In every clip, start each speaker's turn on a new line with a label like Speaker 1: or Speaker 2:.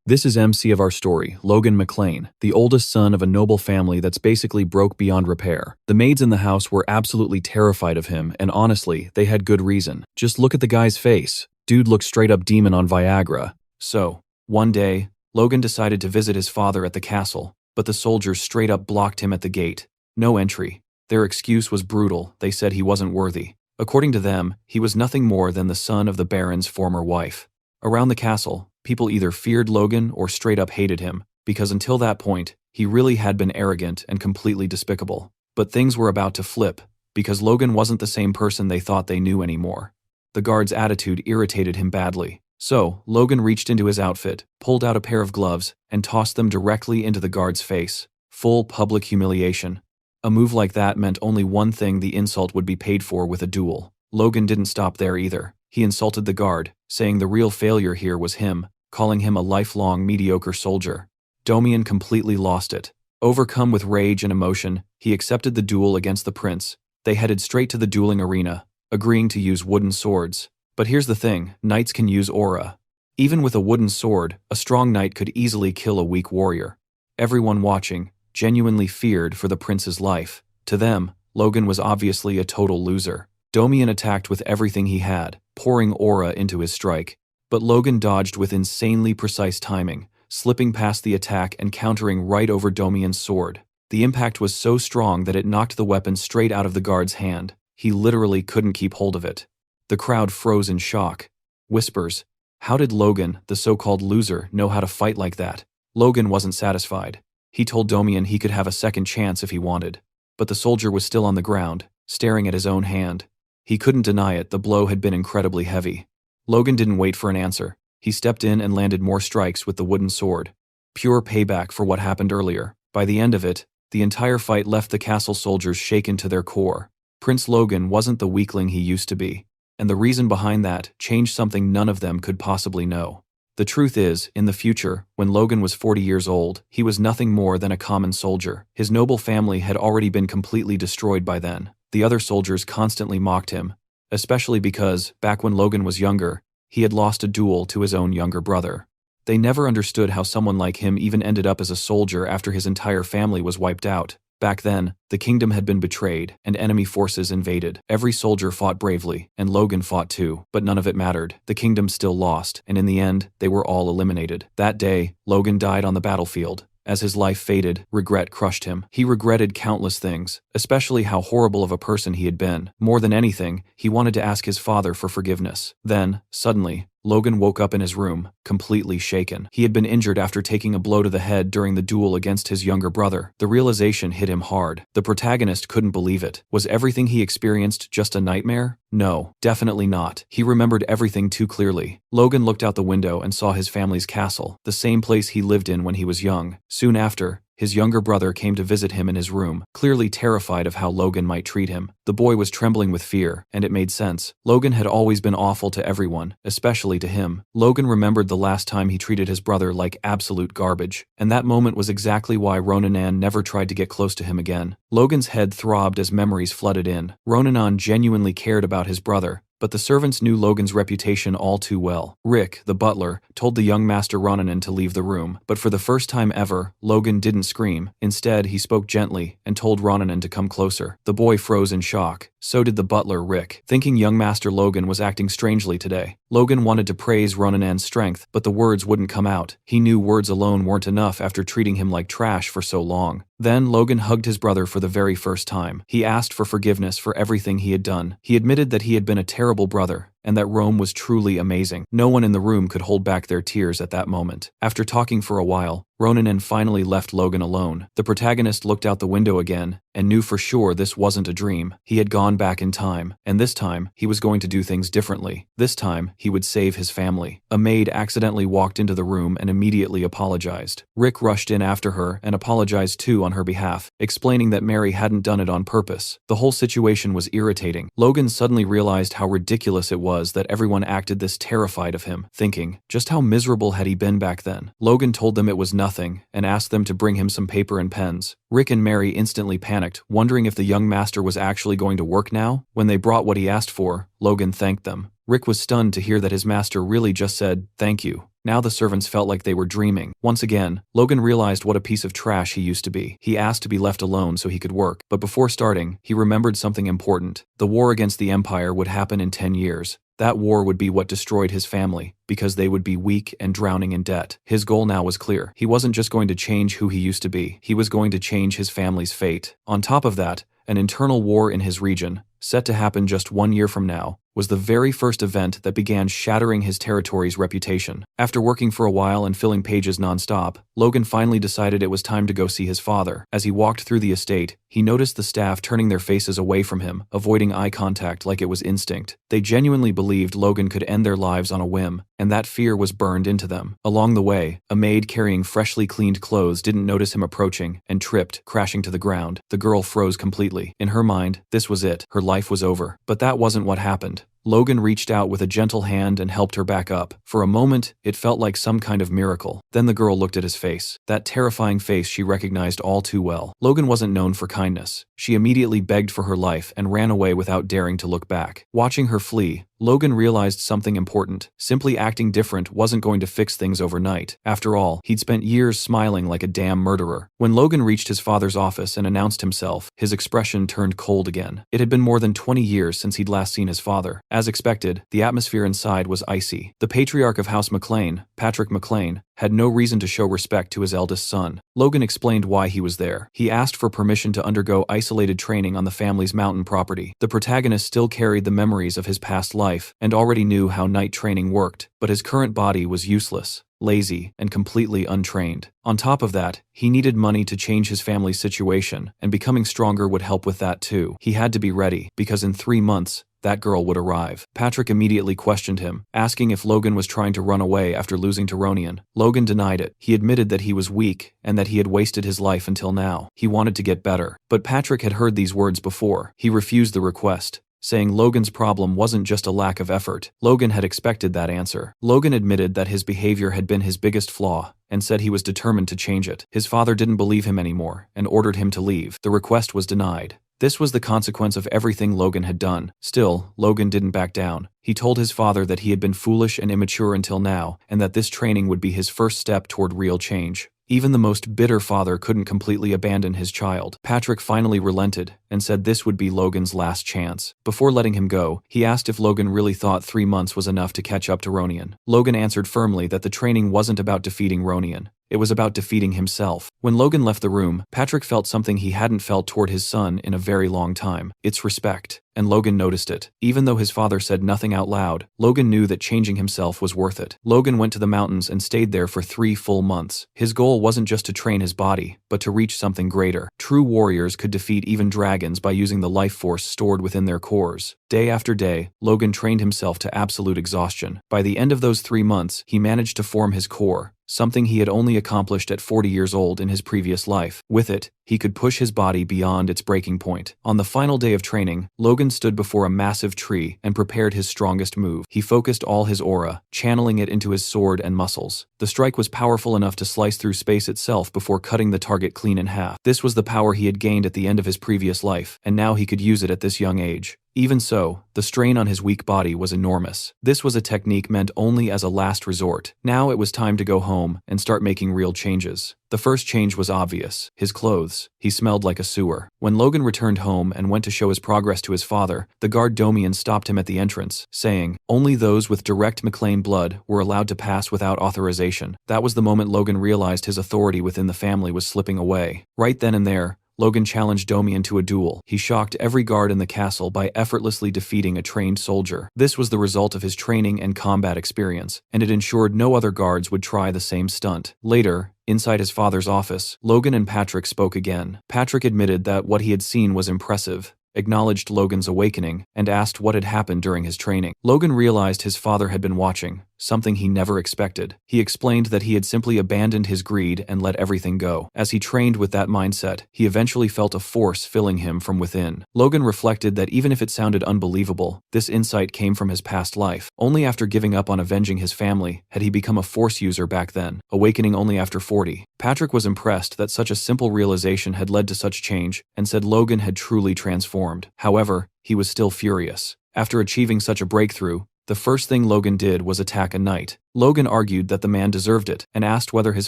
Speaker 1: This is MC of our story, Logan McLean, the oldest son of a noble family that's basically broke beyond repair. The maids in the house were absolutely terrified of him, and honestly, they had good reason. Just look at the guy's face. Dude looked straight up demon on Viagra. So, one day, Logan decided to visit his father at the castle, but the soldiers straight up blocked him at the gate. No entry. Their excuse was brutal. They said he wasn't worthy. According to them, he was nothing more than the son of the Baron's former wife. Around the castle, people either feared Logan or straight up hated him, because until that point, he really had been arrogant and completely despicable. But things were about to flip, because Logan wasn't the same person they thought they knew anymore. The guard's attitude irritated him badly. So, Logan reached into his outfit, pulled out a pair of gloves, and tossed them directly into the guard's face. Full public humiliation. A move like that meant only one thing: the insult would be paid for with a duel. Logan didn't stop there either. He insulted the guard, saying the real failure here was him, calling him a lifelong mediocre soldier. Domian completely lost it. Overcome with rage and emotion, he accepted the duel against the prince. They headed straight to the dueling arena, agreeing to use wooden swords. But here's the thing, knights can use aura. Even with a wooden sword, a strong knight could easily kill a weak warrior. Everyone watching genuinely feared for the prince's life. To them, Logan was obviously a total loser. Domian attacked with everything he had, pouring aura into his strike. But Logan dodged with insanely precise timing, slipping past the attack and countering right over Domian's sword. The impact was so strong that it knocked the weapon straight out of the guard's hand. He literally couldn't keep hold of it. The crowd froze in shock. Whispers. How did Logan, the so-called loser, know how to fight like that? Logan wasn't satisfied. He told Domian he could have a second chance if he wanted. But the soldier was still on the ground, staring at his own hand. He couldn't deny it, the blow had been incredibly heavy. Logan didn't wait for an answer. He stepped in and landed more strikes with the wooden sword. Pure payback for what happened earlier. By the end of it, the entire fight left the castle soldiers shaken to their core. Prince Logan wasn't the weakling he used to be. And the reason behind that changed something none of them could possibly know. The truth is, in the future, when Logan was 40 years old, he was nothing more than a common soldier. His noble family had already been completely destroyed by then. The other soldiers constantly mocked him, especially because, back when Logan was younger, he had lost a duel to his own younger brother. They never understood how someone like him even ended up as a soldier after his entire family was wiped out. Back then, the kingdom had been betrayed, and enemy forces invaded. Every soldier fought bravely, and Logan fought too, but none of it mattered. The kingdom still lost, and in the end, they were all eliminated. That day, Logan died on the battlefield. As his life faded, regret crushed him. He regretted countless things, especially how horrible of a person he had been. More than anything, he wanted to ask his father for forgiveness. Then, suddenly, Logan woke up in his room, completely shaken. He had been injured after taking a blow to the head during the duel against his younger brother. The realization hit him hard. The protagonist couldn't believe it. Was everything he experienced just a nightmare? No, definitely not. He remembered everything too clearly. Logan looked out the window and saw his family's castle, the same place he lived in when he was young. Soon after, his younger brother came to visit him in his room, clearly terrified of how Logan might treat him. The boy was trembling with fear, and it made sense. Logan had always been awful to everyone, especially to him. Logan remembered the last time he treated his brother like absolute garbage, and that moment was exactly why Ronanan never tried to get close to him again. Logan's head throbbed as memories flooded in. Ronanan genuinely cared about his brother, but the servants knew Logan's reputation all too well. Rick, the butler, told the young Master Ronanan to leave the room, but for the first time ever, Logan didn't scream. Instead, he spoke gently and told Ronanan to come closer. The boy froze in shock. So did the butler, Rick, thinking young Master Logan was acting strangely today. Logan wanted to praise Ronanan's strength, but the words wouldn't come out. He knew words alone weren't enough after treating him like trash for so long. Then Logan hugged his brother for the very first time. He asked for forgiveness for everything he had done. He admitted that he had been a terrible brother, and that Rome was truly amazing. No one in the room could hold back their tears at that moment. After talking for a while, Ronanan finally left Logan alone. The protagonist looked out the window again, and knew for sure this wasn't a dream. He had gone back in time, and this time, he was going to do things differently. This time, he would save his family. A maid accidentally walked into the room and immediately apologized. Rick rushed in after her and apologized too on her behalf, explaining that Mary hadn't done it on purpose. The whole situation was irritating. Logan suddenly realized how ridiculous it was that everyone acted this terrified of him, thinking, just how miserable had he been back then? Logan told them it was nothing and asked them to bring him some paper and pens. Rick and Mary instantly panicked, wondering if the young master was actually going to work now. When they brought what he asked for, Logan thanked them. Rick was stunned to hear that his master really just said, "Thank you." Now the servants felt like they were dreaming. Once again, Logan realized what a piece of trash he used to be. He asked to be left alone so he could work, but before starting, he remembered something important. The war against the Empire would happen in 10 years. That war would be what destroyed his family, because they would be weak and drowning in debt. His goal now was clear. He wasn't just going to change who he used to be, he was going to change his family's fate. On top of that, an internal war in his region, set to happen just 1 year from now, was the very first event that began shattering his territory's reputation. After working for a while and filling pages nonstop, Logan finally decided it was time to go see his father. As he walked through the estate, he noticed the staff turning their faces away from him, avoiding eye contact like it was instinct. They genuinely believed Logan could end their lives on a whim, and that fear was burned into them. Along the way, a maid carrying freshly cleaned clothes didn't notice him approaching and tripped, crashing to the ground. The girl froze completely. In her mind, this was it. Her life was over. But that wasn't what happened. Logan reached out with a gentle hand and helped her back up. For a moment, it felt like some kind of miracle. Then the girl looked at his face. That terrifying face she recognized all too well. Logan wasn't known for kindness. She immediately begged for her life and ran away without daring to look back. Watching her flee, Logan realized something important. Simply acting different wasn't going to fix things overnight. After all, he'd spent years smiling like a damn murderer. When Logan reached his father's office and announced himself, his expression turned cold again. It had been more than 20 years since he'd last seen his father. As expected, the atmosphere inside was icy. The patriarch of House McLean, Patrick McLean, had no reason to show respect to his eldest son. Logan explained why he was there. He asked for permission to undergo isolated training on the family's mountain property. The protagonist still carried the memories of his past life and already knew how night training worked, but his current body was useless, lazy, and completely untrained. On top of that, he needed money to change his family's situation, and becoming stronger would help with that too. He had to be ready, because in 3 months, that girl would arrive. Patrick immediately questioned him, asking if Logan was trying to run away after losing to Ronian. Logan denied it. He admitted that he was weak and that he had wasted his life until now. He wanted to get better. But Patrick had heard these words before. He refused the request, saying Logan's problem wasn't just a lack of effort. Logan had expected that answer. Logan admitted that his behavior had been his biggest flaw, and said he was determined to change it. His father didn't believe him anymore, and ordered him to leave. The request was denied. This was the consequence of everything Logan had done. Still, Logan didn't back down. He told his father that he had been foolish and immature until now, and that this training would be his first step toward real change. Even the most bitter father couldn't completely abandon his child. Patrick finally relented and said this would be Logan's last chance. Before letting him go, he asked if Logan really thought 3 months was enough to catch up to Ronian. Logan answered firmly that the training wasn't about defeating Ronian. It was about defeating himself. When Logan left the room, Patrick felt something he hadn't felt toward his son in a very long time. It's respect. And Logan noticed it. Even though his father said nothing out loud, Logan knew that changing himself was worth it. Logan went to the mountains and stayed there for 3 full months. His goal wasn't just to train his body, but to reach something greater. True warriors could defeat even dragons by using the life force stored within their cores. Day after day, Logan trained himself to absolute exhaustion. By the end of those 3 months, he managed to form his core, something he had only accomplished at 40 years old in his previous life. With it, he could push his body beyond its breaking point. On the final day of training, Logan stood before a massive tree and prepared his strongest move. He focused all his aura, channeling it into his sword and muscles. The strike was powerful enough to slice through space itself before cutting the target clean in half. This was the power he had gained at the end of his previous life, and now he could use it at this young age. Even so, the strain on his weak body was enormous. This was a technique meant only as a last resort. Now it was time to go home and start making real changes. The first change was obvious: his clothes. He smelled like a sewer. When Logan returned home and went to show his progress to his father, the guard Domian stopped him at the entrance, saying, only those with direct McLean blood were allowed to pass without authorization. That was the moment Logan realized his authority within the family was slipping away. Right then and there, Logan challenged Domian to a duel. He shocked every guard in the castle by effortlessly defeating a trained soldier. This was the result of his training and combat experience, and it ensured no other guards would try the same stunt. Later, inside his father's office, Logan and Patrick spoke again. Patrick admitted that what he had seen was impressive, acknowledged Logan's awakening, and asked what had happened during his training. Logan realized his father had been watching, something he never expected. He explained that he had simply abandoned his greed and let everything go. As he trained with that mindset, he eventually felt a force filling him from within. Logan reflected that even if it sounded unbelievable, this insight came from his past life. Only after giving up on avenging his family had he become a force user back then, awakening only after 40. Patrick was impressed that such a simple realization had led to such change, and said Logan had truly transformed. However, he was still furious. After achieving such a breakthrough, the first thing Logan did was attack a knight. Logan argued that the man deserved it, and asked whether his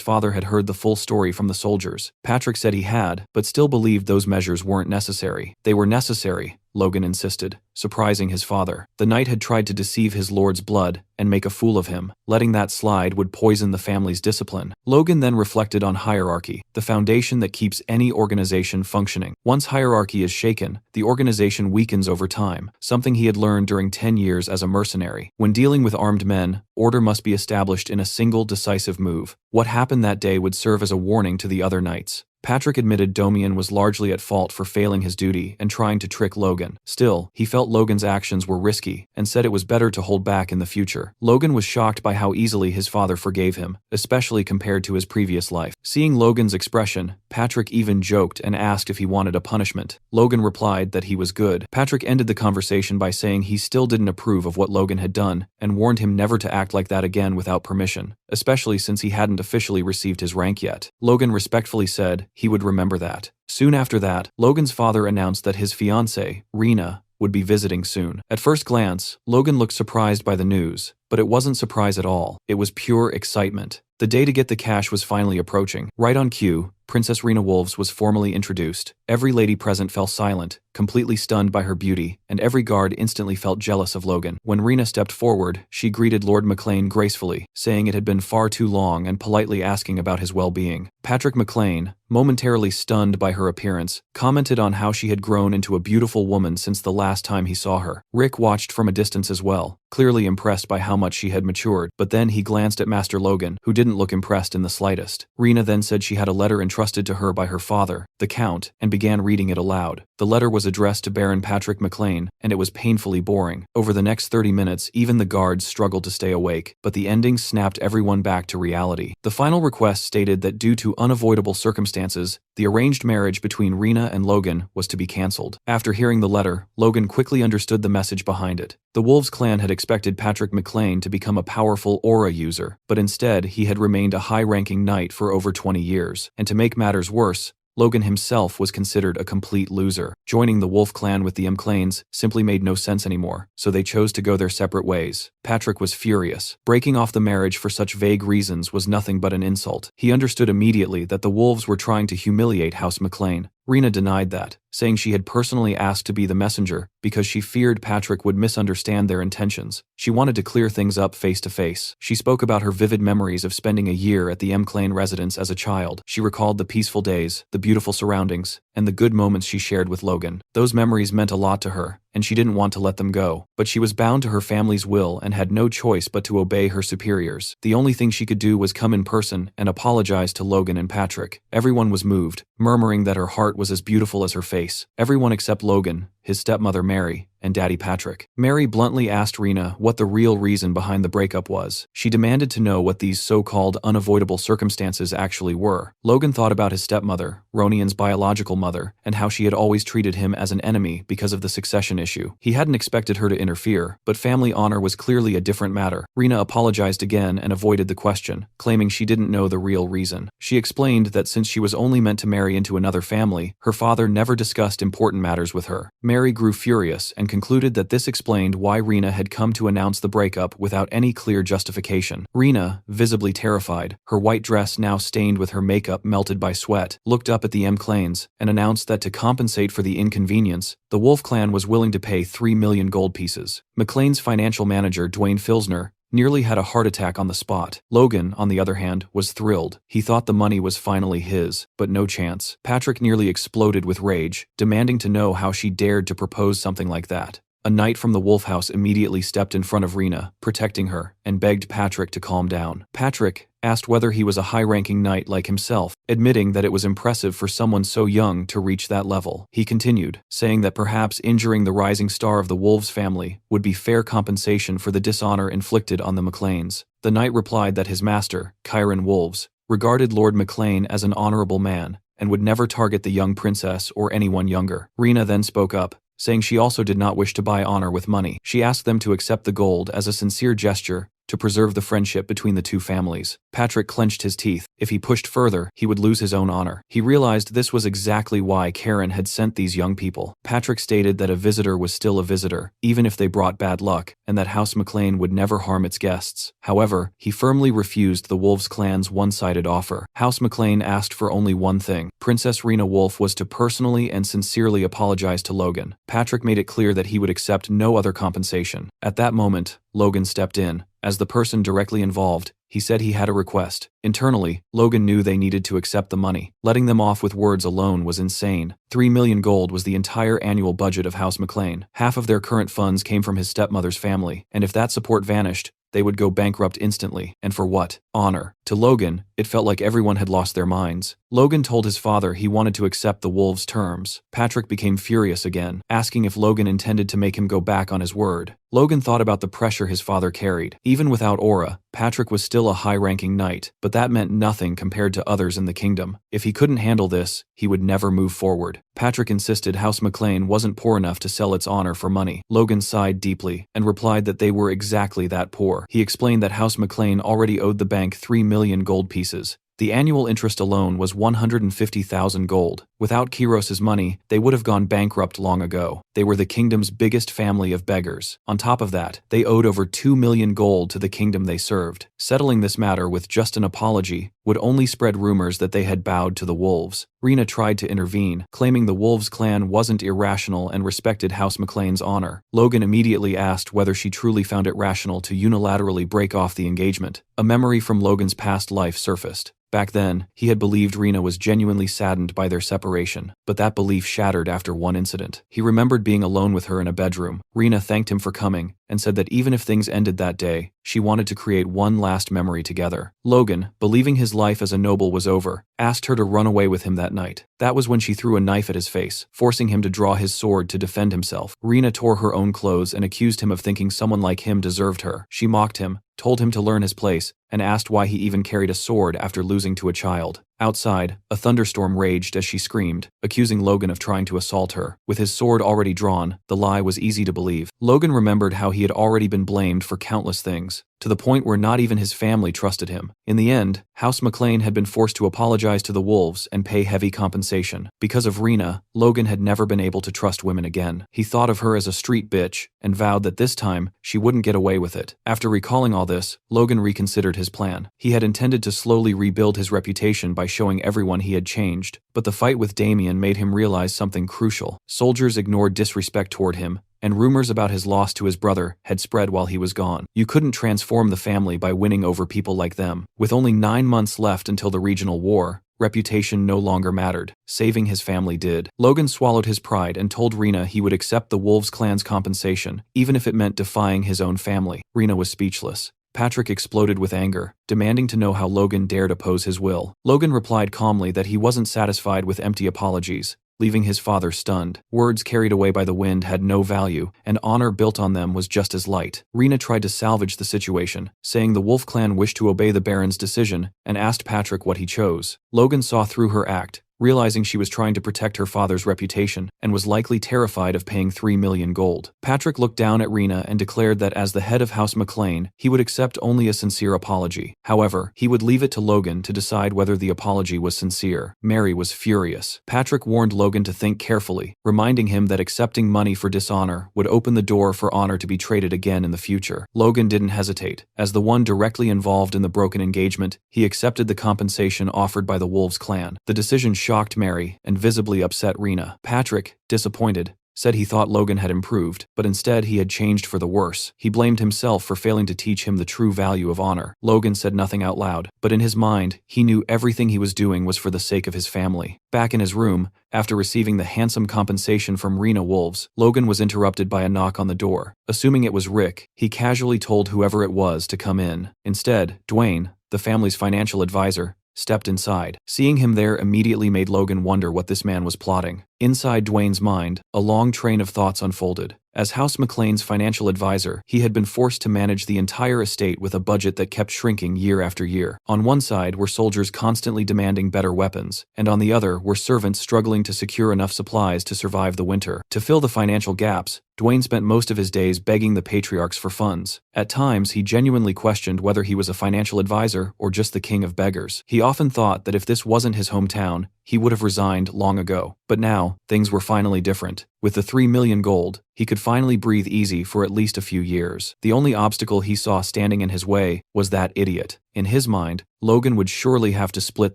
Speaker 1: father had heard the full story from the soldiers. Patrick said he had, but still believed those measures weren't necessary. They were necessary, Logan insisted, surprising his father. The knight had tried to deceive his lord's blood and make a fool of him. Letting that slide would poison the family's discipline. Logan then reflected on hierarchy, the foundation that keeps any organization functioning. Once hierarchy is shaken, the organization weakens over time, something he had learned during 10 years as a mercenary. When dealing with armed men, order must be established in a single decisive move. What happened that day would serve as a warning to the other knights. Patrick admitted Domian was largely at fault for failing his duty and trying to trick Logan. Still, he felt Logan's actions were risky and said it was better to hold back in the future. Logan was shocked by how easily his father forgave him, especially compared to his previous life. Seeing Logan's expression, Patrick even joked and asked if he wanted a punishment. Logan replied that he was good. Patrick ended the conversation by saying he still didn't approve of what Logan had done and warned him never to act like that again without permission, especially since he hadn't officially received his rank yet. Logan respectfully said he would remember that. Soon after that, Logan's father announced that his fiancée, Rena, would be visiting soon. At first glance, Logan looked surprised by the news, but it wasn't surprise at all. It was pure excitement. The day to get the cash was finally approaching. Right on cue, Princess Rena Wolves was formally introduced. Every lady present fell silent, completely stunned by her beauty, and every guard instantly felt jealous of Logan. When Rena stepped forward, she greeted Lord McLean gracefully, saying it had been far too long and politely asking about his well-being. Patrick McLean, momentarily stunned by her appearance, commented on how she had grown into a beautiful woman since the last time he saw her. Rick watched from a distance as well, clearly impressed by how much she had matured, but then he glanced at Master Logan, who didn't look impressed in the slightest. Rena then said she had a letter entrusted to her by her father, the Count, and began reading it aloud. The letter was addressed to Baron Patrick McLean, and it was painfully boring. Over the next 30 minutes, even the guards struggled to stay awake, but the ending snapped everyone back to reality. The final request stated that due to unavoidable circumstances, the arranged marriage between Rena and Logan was to be cancelled. After hearing the letter, Logan quickly understood the message behind it. The Wolves clan had expected Patrick McLean to become a powerful aura user, but instead he had remained a high-ranking knight for over 20 years. And to make matters worse, Logan himself was considered a complete loser. Joining the Wolf clan with the McLeans simply made no sense anymore, so they chose to go their separate ways. Patrick was furious. Breaking off the marriage for such vague reasons was nothing but an insult. He understood immediately that the Wolves were trying to humiliate House McLean. Rena denied that, saying she had personally asked to be the messenger because she feared Patrick would misunderstand their intentions. She wanted to clear things up face to face. She spoke about her vivid memories of spending a year at the McLean residence as a child. She recalled the peaceful days, the beautiful surroundings, and the good moments she shared with Logan. Those memories meant a lot to her, and she didn't want to let them go. But she was bound to her family's will and had no choice but to obey her superiors. The only thing she could do was come in person and apologize to Logan and Patrick. Everyone was moved, murmuring that her heart was as beautiful as her face. Everyone except Logan, his stepmother Mary, and Daddy Patrick. Mary bluntly asked Rena what the real reason behind the breakup was. She demanded to know what these so-called unavoidable circumstances actually were. Logan thought about his stepmother, Ronian's biological mother, and how she had always treated him as an enemy because of the succession issue. He hadn't expected her to interfere, but family honor was clearly a different matter. Rena apologized again and avoided the question, claiming she didn't know the real reason. She explained that since she was only meant to marry into another family, her father never discussed important matters with her. Mary grew furious and concluded that this explained why Rena had come to announce the breakup without any clear justification. Rena, visibly terrified, her white dress now stained with her makeup melted by sweat, looked up at the McLeans and announced that to compensate for the inconvenience, the Wolf clan was willing to pay 3 million gold pieces. McLean's financial manager, Dwayne Filsner, nearly had a heart attack on the spot. Logan, on the other hand, was thrilled. He thought the money was finally his, but no chance. Patrick nearly exploded with rage, demanding to know how she dared to propose something like that. A knight from the Wolf House immediately stepped in front of Rena, protecting her, and begged Patrick to calm down. Patrick, asked whether he was a high-ranking knight like himself, admitting that it was impressive for someone so young to reach that level. He continued, saying that perhaps injuring the rising star of the Wolves family would be fair compensation for the dishonor inflicted on the McLeans. The knight replied that his master, Chiron Wolves, regarded Lord McLean as an honorable man and would never target the young princess or anyone younger. Rena then spoke up, saying she also did not wish to buy honor with money. She asked them to accept the gold as a sincere gesture to preserve the friendship between the two families. Patrick clenched his teeth. If he pushed further, he would lose his own honor. He realized this was exactly why Karen had sent these young people. Patrick stated that a visitor was still a visitor, even if they brought bad luck, and that House McLean would never harm its guests. However, he firmly refused the Wolves clan's one-sided offer. House McLean asked for only one thing. Princess Rena Wolf was to personally and sincerely apologize to Logan. Patrick made it clear that he would accept no other compensation. At that moment, Logan stepped in. As the person directly involved, he said he had a request. Internally, Logan knew they needed to accept the money. Letting them off with words alone was insane. 3 million gold was the entire annual budget of House McLean. Half of their current funds came from his stepmother's family, and if that support vanished, they would go bankrupt instantly. And for what? Honor. To Logan, it felt like everyone had lost their minds. Logan told his father he wanted to accept the Wolves' terms. Patrick became furious again, asking if Logan intended to make him go back on his word. Logan thought about the pressure his father carried. Even without aura, Patrick was still a high-ranking knight, but that meant nothing compared to others in the kingdom. If he couldn't handle this, he would never move forward. Patrick insisted House McLean wasn't poor enough to sell its honor for money. Logan sighed deeply and replied that they were exactly that poor. He explained that House McLean already owed the bank 3 million gold pieces. The annual interest alone was 150,000 gold. Without Kiros's money, they would have gone bankrupt long ago. They were the kingdom's biggest family of beggars. On top of that, they owed over 2 million gold to the kingdom they served. Settling this matter with just an apology would only spread rumors that they had bowed to the Wolves. Rena tried to intervene, claiming the Wolves clan wasn't irrational and respected House McLean's honor. Logan immediately asked whether she truly found it rational to unilaterally break off the engagement. A memory from Logan's past life surfaced. Back then, he had believed Rena was genuinely saddened by their separation, but that belief shattered after one incident. He remembered being alone with her in a bedroom. Rena thanked him for coming and said that even if things ended that day, she wanted to create one last memory together. Logan, believing his life as a noble was over, asked her to run away with him that night. That was when she threw a knife at his face, forcing him to draw his sword to defend himself. Rena tore her own clothes and accused him of thinking someone like him deserved her. She mocked him, told him to learn his place, and asked why he even carried a sword after losing to a child. Outside, a thunderstorm raged as she screamed, accusing Logan of trying to assault her. With his sword already drawn, the lie was easy to believe. Logan remembered how he had already been blamed for countless things, to the point where not even his family trusted him. In the end, House McLean had been forced to apologize to the Wolves and pay heavy compensation. Because of Rena, Logan had never been able to trust women again. He thought of her as a street bitch and vowed that this time she wouldn't get away with it. After recalling all this, Logan reconsidered his plan. He had intended to slowly rebuild his reputation by showing everyone he had changed, but the fight with Damien made him realize something crucial. Soldiers ignored disrespect toward him, and rumors about his loss to his brother had spread while he was gone. You couldn't transform the family by winning over people like them. With only 9 months left until the regional war, reputation no longer mattered. Saving his family did. Logan swallowed his pride and told Rena he would accept the Wolves clan's compensation, even if it meant defying his own family. Rena was speechless. Patrick exploded with anger, demanding to know how Logan dared oppose his will. Logan replied calmly that he wasn't satisfied with empty apologies, leaving his father stunned. Words carried away by the wind had no value, and honor built on them was just as light. Rena tried to salvage the situation, saying the Wolf clan wished to obey the Baron's decision, and asked Patrick what he chose. Logan saw through her act, realizing she was trying to protect her father's reputation, and was likely terrified of paying 3 million gold. Patrick looked down at Rena and declared that as the head of House McLean, he would accept only a sincere apology. However, he would leave it to Logan to decide whether the apology was sincere. Mary was furious. Patrick warned Logan to think carefully, reminding him that accepting money for dishonor would open the door for honor to be traded again in the future. Logan didn't hesitate. As the one directly involved in the broken engagement, he accepted the compensation offered by the Wolves clan. The decision shocked Mary and visibly upset Rena. Patrick, disappointed, said he thought Logan had improved, but instead he had changed for the worse. He blamed himself for failing to teach him the true value of honor. Logan said nothing out loud, but in his mind, he knew everything he was doing was for the sake of his family. Back in his room, after receiving the handsome compensation from Rena Wolves, Logan was interrupted by a knock on the door. Assuming it was Rick, he casually told whoever it was to come in. Instead, Dwayne, the family's financial advisor, stepped inside. Seeing him there immediately made Logan wonder what this man was plotting. Inside Dwayne's mind, a long train of thoughts unfolded. As House McLean's financial advisor, he had been forced to manage the entire estate with a budget that kept shrinking year after year. On one side were soldiers constantly demanding better weapons, and on the other were servants struggling to secure enough supplies to survive the winter. To fill the financial gaps, Dwayne spent most of his days begging the patriarchs for funds. At times, he genuinely questioned whether he was a financial advisor or just the king of beggars. He often thought that if this wasn't his hometown, he would have resigned long ago. But now, things were finally different. With the 3 million gold, he could finally breathe easy for at least a few years. The only obstacle he saw standing in his way was that idiot. In his mind, Logan would surely have to split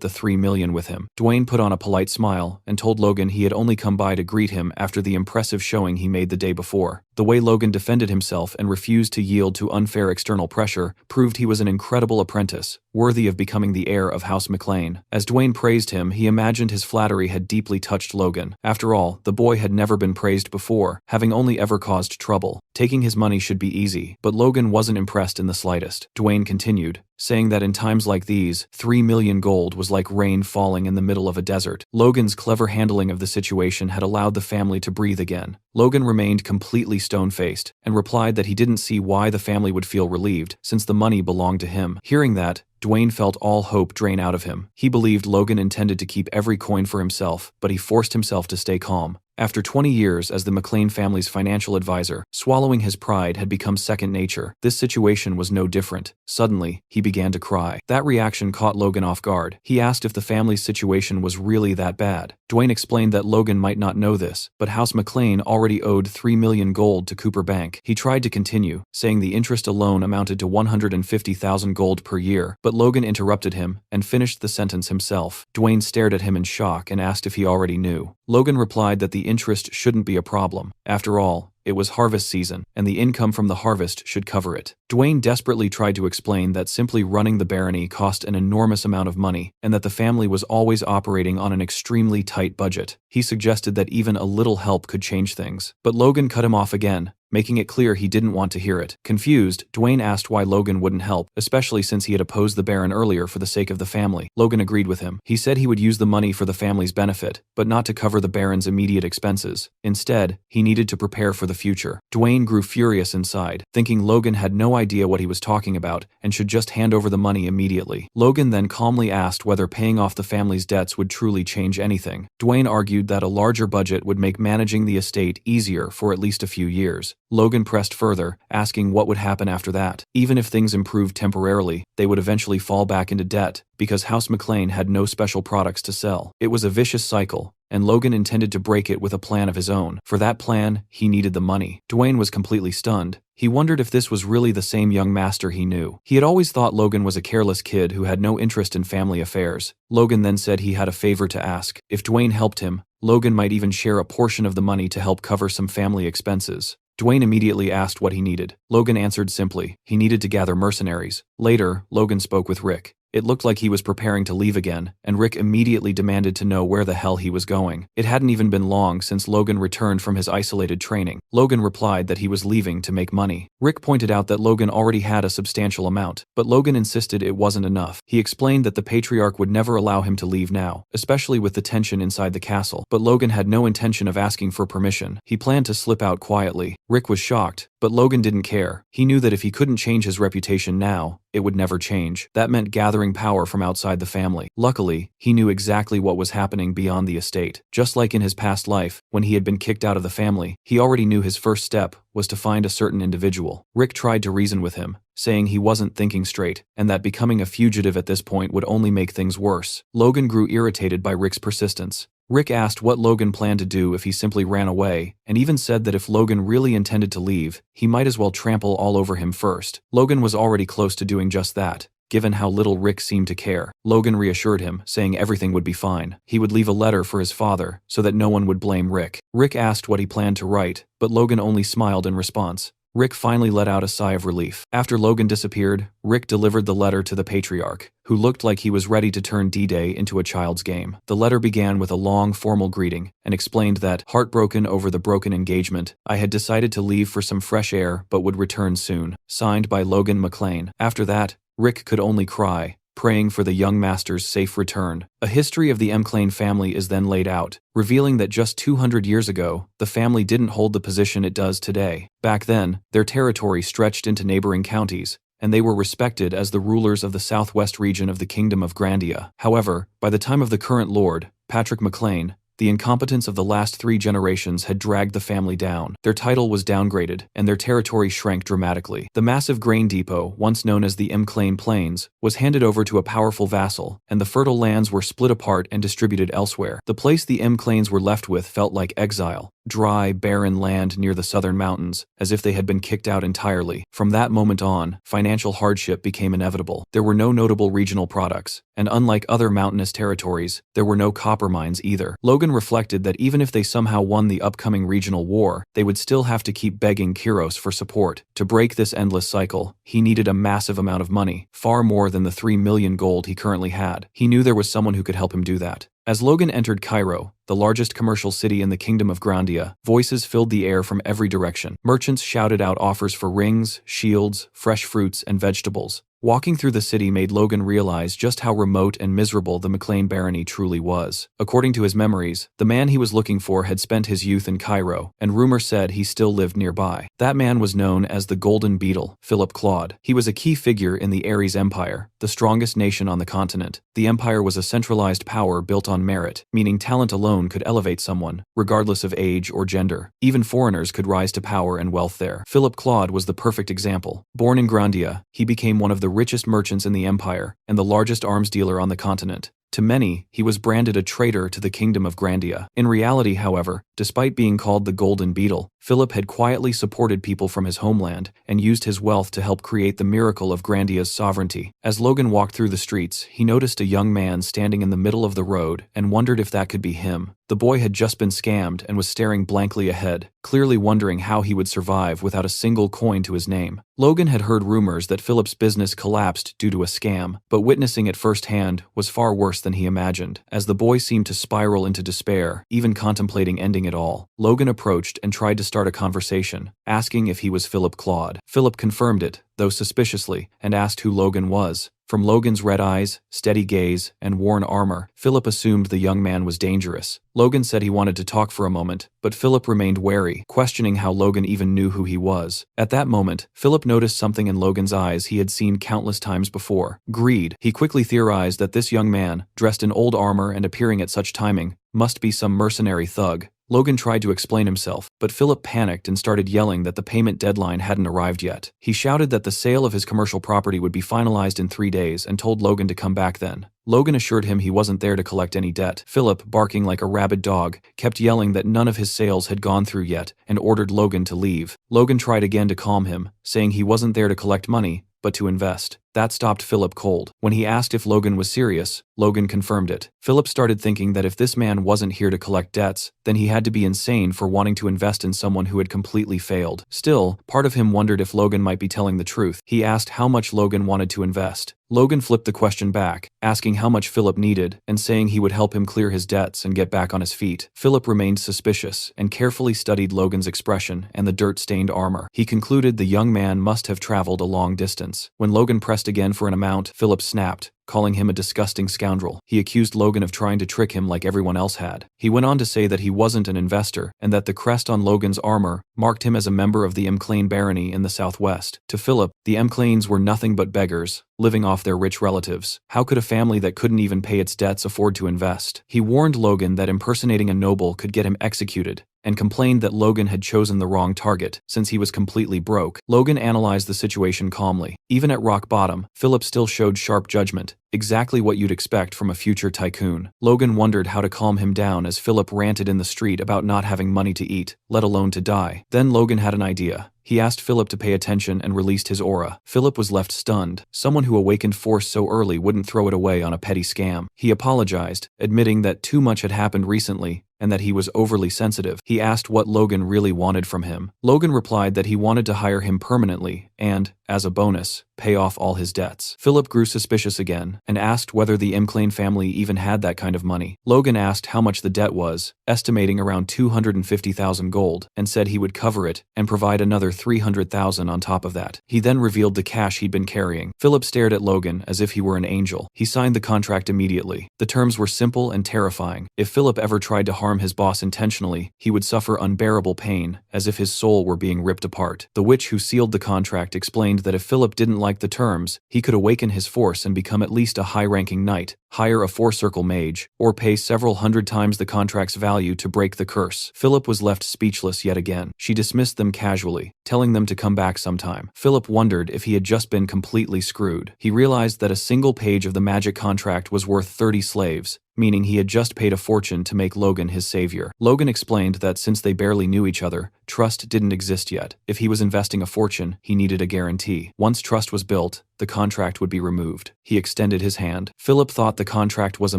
Speaker 1: the 3 million with him. Dwayne put on a polite smile and told Logan he had only come by to greet him after the impressive showing he made the day before. The way Logan defended himself and refused to yield to unfair external pressure proved he was an incredible apprentice, worthy of becoming the heir of House McLean. As Dwayne praised him, he imagined his flattery had deeply touched Logan. After all, the boy had never been praised before, having only ever caused trouble. Taking his money should be easy, but Logan wasn't impressed in the slightest. Dwayne continued, saying that in times like these, 3 million gold was like rain falling in the middle of a desert. Logan's clever handling of the situation had allowed the family to breathe again. Logan remained completely stone-faced and replied that he didn't see why the family would feel relieved, since the money belonged to him. Hearing that, Dwayne felt all hope drain out of him. He believed Logan intended to keep every coin for himself, but he forced himself to stay calm. After 20 years as the McLean family's financial advisor, swallowing his pride had become second nature. This situation was no different. Suddenly, he began to cry. That reaction caught Logan off guard. He asked if the family's situation was really that bad. Dwayne explained that Logan might not know this, but House McLean already owed 3 million gold to Cooper Bank. He tried to continue, saying the interest alone amounted to 150,000 gold per year, but Logan interrupted him and finished the sentence himself. Dwayne stared at him in shock and asked if he already knew. Logan replied that the interest shouldn't be a problem. After all, it was harvest season, and the income from the harvest should cover it. Dwayne desperately tried to explain that simply running the barony cost an enormous amount of money, and that the family was always operating on an extremely tight budget. He suggested that even a little help could change things, but Logan cut him off again, making it clear he didn't want to hear it. Confused, Dwayne asked why Logan wouldn't help, especially since he had opposed the Baron earlier for the sake of the family. Logan agreed with him. He said he would use the money for the family's benefit, but not to cover the Baron's immediate expenses. Instead, he needed to prepare for the future. Dwayne grew furious inside, thinking Logan had no idea what he was talking about and should just hand over the money immediately. Logan then calmly asked whether paying off the family's debts would truly change anything. Dwayne argued that a larger budget would make managing the estate easier for at least a few years. Logan pressed further, asking what would happen after that. Even if things improved temporarily, they would eventually fall back into debt, because House McLean had no special products to sell. It was a vicious cycle, and Logan intended to break it with a plan of his own. For that plan, he needed the money. Dwayne was completely stunned. He wondered if this was really the same young master he knew. He had always thought Logan was a careless kid who had no interest in family affairs. Logan then said he had a favor to ask. If Dwayne helped him, Logan might even share a portion of the money to help cover some family expenses. Dwayne immediately asked what he needed. Logan answered simply, he needed to gather mercenaries. Later, Logan spoke with Rick. It looked like he was preparing to leave again, and Rick immediately demanded to know where the hell he was going. It hadn't even been long since Logan returned from his isolated training. Logan replied that he was leaving to make money. Rick pointed out that Logan already had a substantial amount, but Logan insisted it wasn't enough. He explained that the patriarch would never allow him to leave now, especially with the tension inside the castle, but Logan had no intention of asking for permission. He planned to slip out quietly. Rick was shocked, but Logan didn't care. He knew that if he couldn't change his reputation now, it would never change. That meant gathering power from outside the family. Luckily, he knew exactly what was happening beyond the estate. Just like in his past life, when he had been kicked out of the family, he already knew his first step was to find a certain individual. Rick tried to reason with him, saying he wasn't thinking straight, and that becoming a fugitive at this point would only make things worse. Logan grew irritated by Rick's persistence. Rick asked what Logan planned to do if he simply ran away, and even said that if Logan really intended to leave, he might as well trample all over him first. Logan was already close to doing just that, given how little Rick seemed to care. Logan reassured him, saying everything would be fine. He would leave a letter for his father, so that no one would blame Rick. Rick asked what he planned to write, but Logan only smiled in response. Rick finally let out a sigh of relief. After Logan disappeared, Rick delivered the letter to the patriarch, who looked like he was ready to turn D-Day into a child's game. The letter began with a long, formal greeting, and explained that, heartbroken over the broken engagement, I had decided to leave for some fresh air but would return soon. Signed by Logan McLean. After that, Rick could only cry, praying for the young master's safe return. A history of the McLean family is then laid out, revealing that just 200 years ago, the family didn't hold the position it does today. Back then, their territory stretched into neighboring counties, and they were respected as the rulers of the southwest region of the Kingdom of Grandia. However, by the time of the current lord, Patrick McLean, the incompetence of the last 3 generations had dragged the family down. Their title was downgraded, and their territory shrank dramatically. The massive grain depot, once known as the McLean Plains, was handed over to a powerful vassal, and the fertile lands were split apart and distributed elsewhere. The place the McLeans were left with felt like exile. Dry, barren land near the southern mountains, as if they had been kicked out entirely. From that moment on, financial hardship became inevitable. There were no notable regional products, and unlike other mountainous territories, there were no copper mines either. Logan reflected that even if they somehow won the upcoming regional war, they would still have to keep begging Kiros for support. To break this endless cycle, he needed a massive amount of money, far more than the 3 million gold he currently had. He knew there was someone who could help him do that. As Logan entered Cairo, the largest commercial city in the Kingdom of Grandia, voices filled the air from every direction. Merchants shouted out offers for rings, shields, fresh fruits, and vegetables. Walking through the city made Logan realize just how remote and miserable the McLean barony truly was. According to his memories, the man he was looking for had spent his youth in Cairo, and rumor said he still lived nearby. That man was known as the Golden Beetle, Philip Claude. He was a key figure in the Ares Empire, the strongest nation on the continent. The empire was a centralized power built on merit, meaning talent alone could elevate someone, regardless of age or gender. Even foreigners could rise to power and wealth there. Philip Claude was the perfect example. Born in Grandia, he became one of the richest merchants in the empire and the largest arms dealer on the continent. To many, he was branded a traitor to the Kingdom of Grandia. In reality, however, despite being called the Golden Beetle, Philip had quietly supported people from his homeland and used his wealth to help create the miracle of Grandia's sovereignty. As Logan walked through the streets, he noticed a young man standing in the middle of the road and wondered if that could be him. The boy had just been scammed and was staring blankly ahead, clearly wondering how he would survive without a single coin to his name. Logan had heard rumors that Philip's business collapsed due to a scam, but witnessing it firsthand was far worse than he imagined. As the boy seemed to spiral into despair, even contemplating ending it all, Logan approached and tried to start a conversation, asking if he was Philip Claude. Philip confirmed it, though suspiciously, and asked who Logan was. From Logan's red eyes, steady gaze, and worn armor, Philip assumed the young man was dangerous. Logan said he wanted to talk for a moment, but Philip remained wary, questioning how Logan even knew who he was. At that moment, Philip noticed something in Logan's eyes he had seen countless times before: greed. He quickly theorized that this young man, dressed in old armor and appearing at such timing, must be some mercenary thug. Logan tried to explain himself, but Philip panicked and started yelling that the payment deadline hadn't arrived yet. He shouted that the sale of his commercial property would be finalized in 3 days and told Logan to come back then. Logan assured him he wasn't there to collect any debt. Philip, barking like a rabid dog, kept yelling that none of his sales had gone through yet and ordered Logan to leave. Logan tried again to calm him, saying he wasn't there to collect money, but to invest. That stopped Philip cold. When he asked if Logan was serious, Logan confirmed it. Philip started thinking that if this man wasn't here to collect debts, then he had to be insane for wanting to invest in someone who had completely failed. Still, part of him wondered if Logan might be telling the truth. He asked how much Logan wanted to invest. Logan flipped the question back, asking how much Philip needed and saying he would help him clear his debts and get back on his feet. Philip remained suspicious and carefully studied Logan's expression and the dirt-stained armor. He concluded the young man must have traveled a long distance. When Logan pressed again for an amount, Philip snapped, calling him a disgusting scoundrel. He accused Logan of trying to trick him like everyone else had. He went on to say that he wasn't an investor and that the crest on Logan's armor marked him as a member of the McLean barony in the southwest. To Philip, the McLeans were nothing but beggars, living off their rich relatives. How could a family that couldn't even pay its debts afford to invest? He warned Logan that impersonating a noble could get him executed, and complained that Logan had chosen the wrong target, since he was completely broke. Logan analyzed the situation calmly. Even at rock bottom, Philip still showed sharp judgment, exactly what you'd expect from a future tycoon. Logan wondered how to calm him down as Philip ranted in the street about not having money to eat, let alone to die. Then Logan had an idea. He asked Philip to pay attention and released his aura. Philip was left stunned. Someone who awakened force so early wouldn't throw it away on a petty scam. He apologized, admitting that too much had happened recently, and that he was overly sensitive. He asked what Logan really wanted from him. Logan replied that he wanted to hire him permanently and, as a bonus, pay off all his debts. Philip grew suspicious again and asked whether the McLean family even had that kind of money. Logan asked how much the debt was, estimating around 250,000 gold, and said he would cover it and provide another 300,000 on top of that. He then revealed the cash he'd been carrying. Philip stared at Logan as if he were an angel. He signed the contract immediately. The terms were simple and terrifying. If Philip ever tried to harm his boss intentionally, he would suffer unbearable pain, as if his soul were being ripped apart. The witch who sealed the contract explained that if Philip didn't like the terms, he could awaken his force and become at least a high-ranking knight, hire a four-circle mage, or pay several hundred times the contract's value to break the curse. Philip was left speechless yet again. She dismissed them casually, telling them to come back sometime. Philip wondered if he had just been completely screwed. He realized that a single page of the magic contract was worth 30 slaves, meaning he had just paid a fortune to make Logan his savior. Logan explained that since they barely knew each other, trust didn't exist yet. If he was investing a fortune, he needed a guarantee. Once trust was built, the contract would be removed. He extended his hand. Philip thought the contract was a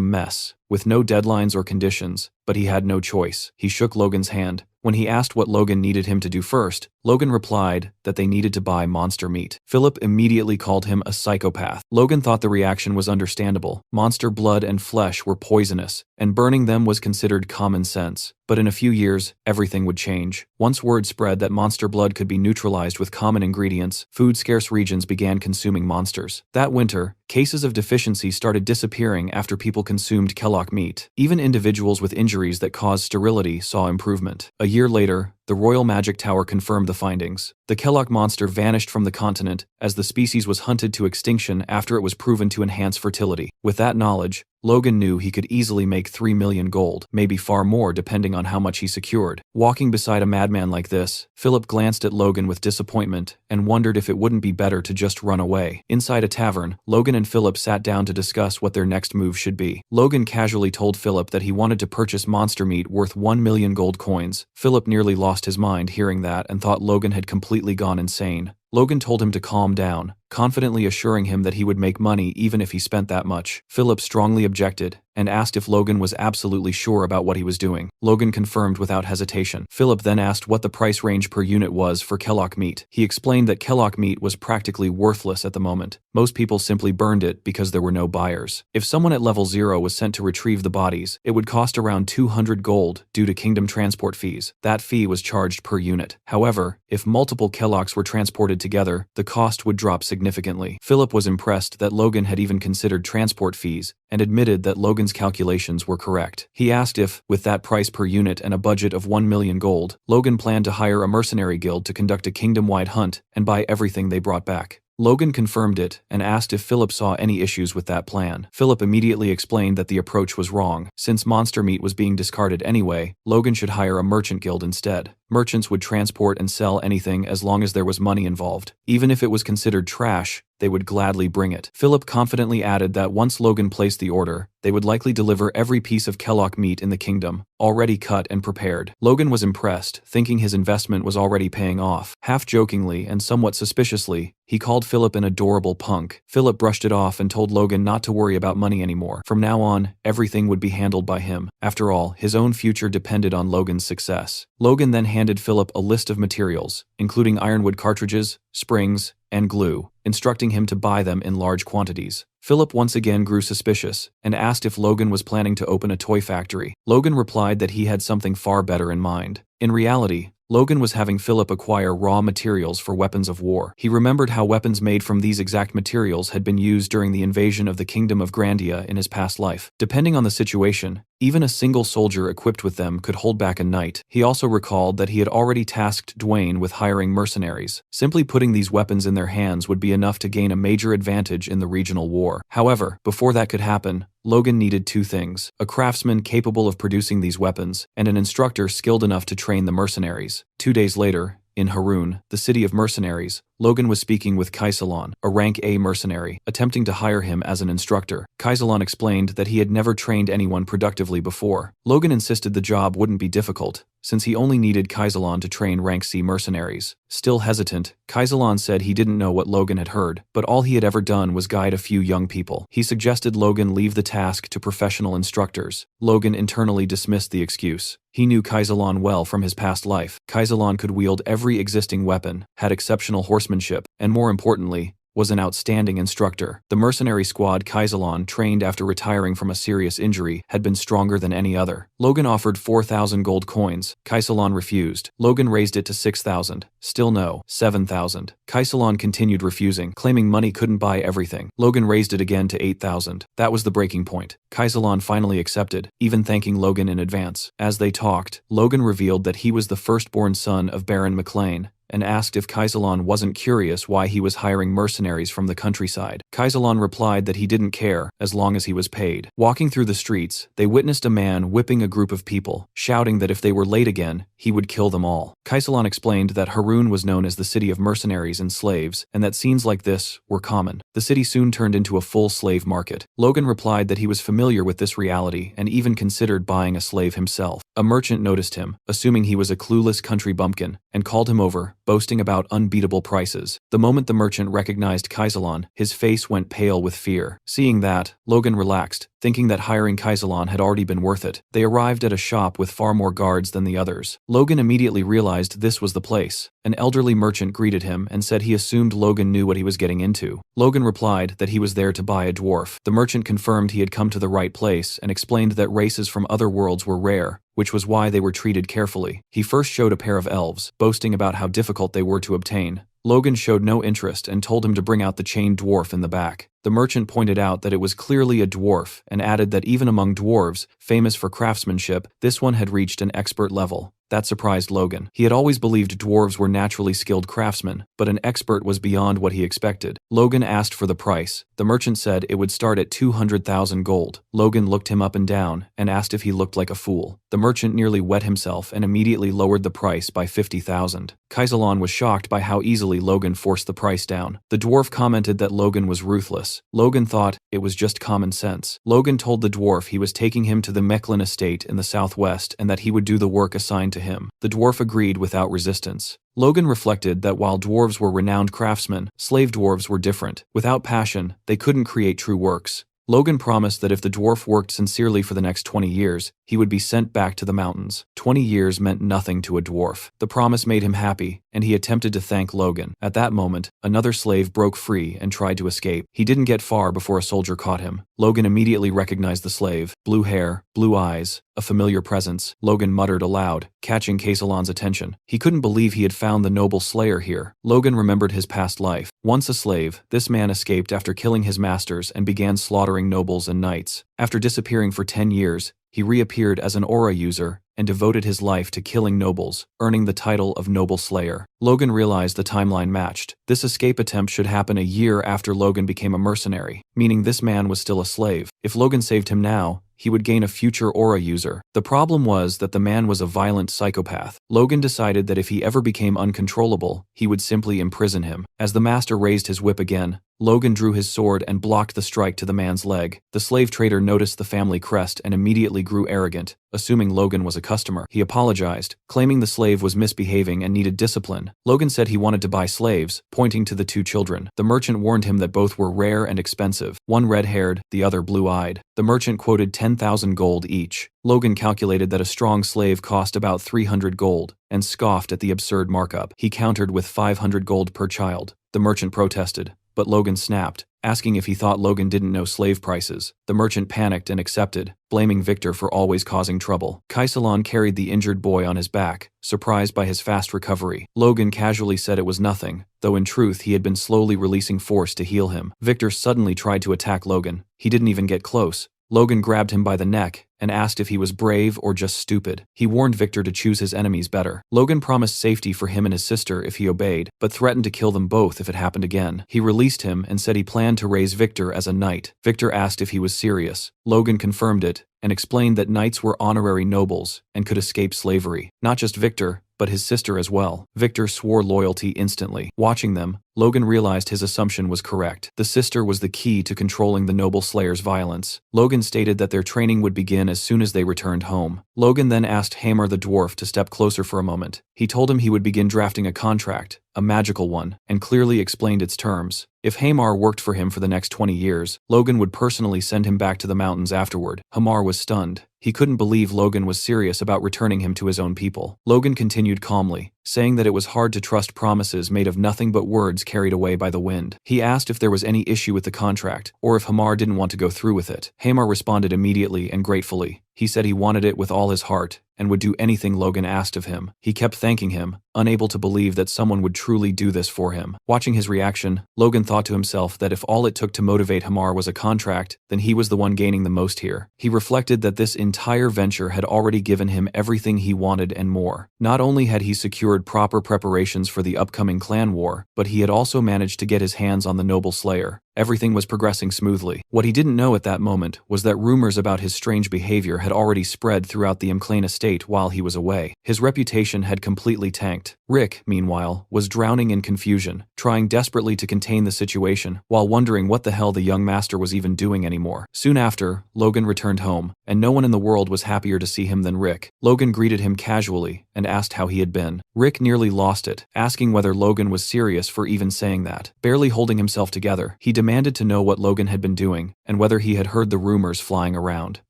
Speaker 1: mess, with no deadlines or conditions, but he had no choice. He shook Logan's hand. When he asked what Logan needed him to do first, Logan replied that they needed to buy monster meat. Philip immediately called him a psychopath. Logan thought the reaction was understandable. Monster blood and flesh were poisonous, and burning them was considered common sense. But in a few years, everything would change. Once word spread that monster blood could be neutralized with common ingredients, food-scarce regions began consuming monsters. That winter, cases of deficiency started disappearing after people consumed Kellogg meat. Even individuals with injuries that caused sterility saw improvement. A year later, the Royal Magic Tower confirmed the findings. The Kellogg monster vanished from the continent as the species was hunted to extinction after it was proven to enhance fertility. With that knowledge, Logan knew he could easily make 3 million gold, maybe far more depending on how much he secured. Walking beside a madman like this, Philip glanced at Logan with disappointment and wondered if it wouldn't be better to just run away. Inside a tavern, Logan and Philip sat down to discuss what their next move should be. Logan casually told Philip that he wanted to purchase monster meat worth 1 million gold coins. Philip nearly lost his mind hearing that and thought Logan had completely gone insane. Logan told him to calm down, confidently assuring him that he would make money even if he spent that much. Philip strongly objected and asked if Logan was absolutely sure about what he was doing. Logan confirmed without hesitation. Philip then asked what the price range per unit was for Kellogg meat. He explained that Kellogg meat was practically worthless at the moment. Most people simply burned it because there were no buyers. If someone at level 0 was sent to retrieve the bodies, it would cost around 200 gold due to kingdom transport fees. That fee was charged per unit. However, if multiple Kellogg's were transported together, the cost would drop significantly. Philip was impressed that Logan had even considered transport fees and admitted that Logan's calculations were correct. He asked if, with that price per unit and a budget of 1 million gold, Logan planned to hire a mercenary guild to conduct a kingdom-wide hunt and buy everything they brought back. Logan confirmed it and asked if Philip saw any issues with that plan. Philip immediately explained that the approach was wrong. Since monster meat was being discarded anyway, Logan should hire a merchant guild instead. Merchants would transport and sell anything as long as there was money involved. Even if it was considered trash, they would gladly bring it. Philip confidently added that once Logan placed the order, they would likely deliver every piece of Kellogg meat in the kingdom, already cut and prepared. Logan was impressed, thinking his investment was already paying off. Half-jokingly and somewhat suspiciously, he called Philip an adorable punk. Philip brushed it off and told Logan not to worry about money anymore. From now on, everything would be handled by him. After all, his own future depended on Logan's success. Logan then handed Philip a list of materials, including ironwood cartridges, springs, and glue, instructing him to buy them in large quantities. Philip once again grew suspicious and asked if Logan was planning to open a toy factory. Logan replied that he had something far better in mind. In reality, Logan was having Philip acquire raw materials for weapons of war. He remembered how weapons made from these exact materials had been used during the invasion of the Kingdom of Grandia in his past life. Depending on the situation, even a single soldier equipped with them could hold back a knight. He also recalled that he had already tasked Dwayne with hiring mercenaries. Simply putting these weapons in their hands would be enough to gain a major advantage in the regional war. However, before that could happen, Logan needed two things: a craftsman capable of producing these weapons, and an instructor skilled enough to train the mercenaries. 2 days later, in Harun, the city of mercenaries, Logan was speaking with Kaisalon, a rank A mercenary, attempting to hire him as an instructor. Kaisalon explained that he had never trained anyone productively before. Logan insisted the job wouldn't be difficult, since he only needed Kaisalon to train rank C mercenaries. Still hesitant, Kaisalon said he didn't know what Logan had heard, but all he had ever done was guide a few young people. He suggested Logan leave the task to professional instructors. Logan internally dismissed the excuse. He knew Kaisalon well from his past life. Kaisalon could wield every existing weapon, had exceptional horsemanship, and more importantly, was an outstanding instructor. The mercenary squad Kaisalon trained after retiring from a serious injury had been stronger than any other. Logan offered 4,000 gold coins. Kaisalon refused. Logan raised it to 6,000. Still no. 7,000. Kaisalon continued refusing, claiming money couldn't buy everything. Logan raised it again to 8,000. That was the breaking point. Kaisalon finally accepted, even thanking Logan in advance. As they talked, Logan revealed that he was the firstborn son of Baron McLean, and asked if Kaisalon wasn't curious why he was hiring mercenaries from the countryside. Kaisalon replied that he didn't care, as long as he was paid. Walking through the streets, they witnessed a man whipping a group of people, shouting that if they were late again, he would kill them all. Kaisalon explained that Harun was known as the city of mercenaries and slaves, and that scenes like this were common. The city soon turned into a full slave market. Logan replied that he was familiar with this reality and even considered buying a slave himself. A merchant noticed him, assuming he was a clueless country bumpkin, and called him over, boasting about unbeatable prices. The moment the merchant recognized Kaisalon, his face went pale with fear. Seeing that, Logan relaxed, thinking that hiring Kaisalon had already been worth it. They arrived at a shop with far more guards than the others. Logan immediately realized this was the place. An elderly merchant greeted him and said he assumed Logan knew what he was getting into. Logan replied that he was there to buy a dwarf. The merchant confirmed he had come to the right place and explained that races from other worlds were rare, which was why they were treated carefully. He first showed a pair of elves, boasting about how difficult they were to obtain. Logan showed no interest and told him to bring out the chained dwarf in the back. The merchant pointed out that it was clearly a dwarf and added that even among dwarves, famous for craftsmanship, this one had reached an expert level. That surprised Logan. He had always believed dwarves were naturally skilled craftsmen, but an expert was beyond what he expected. Logan asked for the price. The merchant said it would start at 200,000 gold. Logan looked him up and down and asked if he looked like a fool. The merchant nearly wet himself and immediately lowered the price by 50,000. Kaisalon was shocked by how easily Logan forced the price down. The dwarf commented that Logan was ruthless. Logan thought it was just common sense. Logan told the dwarf he was taking him to the Mechlin estate in the southwest and that he would do the work assigned to him. The dwarf agreed without resistance. Logan reflected that while dwarves were renowned craftsmen, slave dwarves were different. Without passion, they couldn't create true works. Logan promised that if the dwarf worked sincerely for the next 20 years, he would be sent back to the mountains. 20 years meant nothing to a dwarf. The promise made him happy, and he attempted to thank Logan. At that moment, another slave broke free and tried to escape. He didn't get far before a soldier caught him. Logan immediately recognized the slave. Blue hair, blue eyes, a familiar presence. Logan muttered aloud, catching Kaisalon's attention. He couldn't believe he had found the noble slayer here. Logan remembered his past life. Once a slave, this man escaped after killing his masters and began slaughtering nobles and knights. After disappearing for 10 years, he reappeared as an aura user and devoted his life to killing nobles, earning the title of Noble Slayer. Logan realized the timeline matched. This escape attempt should happen a year after Logan became a mercenary, meaning this man was still a slave. If Logan saved him now, he would gain a future aura user. The problem was that the man was a violent psychopath. Logan decided that if he ever became uncontrollable, he would simply imprison him. As the master raised his whip again, Logan drew his sword and blocked the strike to the man's leg. The slave trader noticed the family crest and immediately grew arrogant, assuming Logan was a customer. He apologized, claiming the slave was misbehaving and needed discipline. Logan said he wanted to buy slaves, pointing to the two children. The merchant warned him that both were rare and expensive, one red-haired, the other blue-eyed. The merchant quoted 10,000 gold each. Logan calculated that a strong slave cost about 300 gold, and scoffed at the absurd markup. He countered with 500 gold per child. The merchant protested, but Logan snapped, asking if he thought Logan didn't know slave prices. The merchant panicked and accepted, blaming Victor for always causing trouble. Kaisalon carried the injured boy on his back, surprised by his fast recovery. Logan casually said it was nothing, though in truth he had been slowly releasing force to heal him. Victor suddenly tried to attack Logan. He didn't even get close. Logan grabbed him by the neck and asked if he was brave or just stupid. He warned Victor to choose his enemies better. Logan promised safety for him and his sister if he obeyed, but threatened to kill them both if it happened again. He released him and said he planned to raise Victor as a knight. Victor asked if he was serious. Logan confirmed it, and explained that knights were honorary nobles and could escape slavery. Not just Victor, but his sister as well. Victor swore loyalty instantly. Watching them, Logan realized his assumption was correct. The sister was the key to controlling the noble slayer's violence. Logan stated that their training would begin as soon as they returned home. Logan then asked Hamar the dwarf to step closer for a moment. He told him he would begin drafting a contract, a magical one, and clearly explained its terms. If Hamar worked for him for the next 20 years, Logan would personally send him back to the mountains afterward. Hamar was stunned. He couldn't believe Logan was serious about returning him to his own people. Logan continued calmly, saying that it was hard to trust promises made of nothing but words carried away by the wind. He asked if there was any issue with the contract, or if Hamar didn't want to go through with it. Hamar responded immediately and gratefully. He said he wanted it with all his heart, and would do anything Logan asked of him. He kept thanking him, unable to believe that someone would truly do this for him. Watching his reaction, Logan thought to himself that if all it took to motivate Hamar was a contract, then he was the one gaining the most here. He reflected that this entire venture had already given him everything he wanted and more. Not only had he secured proper preparations for the upcoming clan war, but he had also managed to get his hands on the noble slayer. Everything was progressing smoothly. What he didn't know at that moment was that rumors about his strange behavior had already spread throughout the McLean estate while he was away. His reputation had completely tanked. Rick, meanwhile, was drowning in confusion, trying desperately to contain the situation, while wondering what the hell the young master was even doing anymore. Soon after, Logan returned home, and no one in the world was happier to see him than Rick. Logan greeted him casually and asked how he had been. Rick nearly lost it, asking whether Logan was serious for even saying that. Barely holding himself together, he demanded to know what Logan had been doing, and whether he had heard the rumors flying around.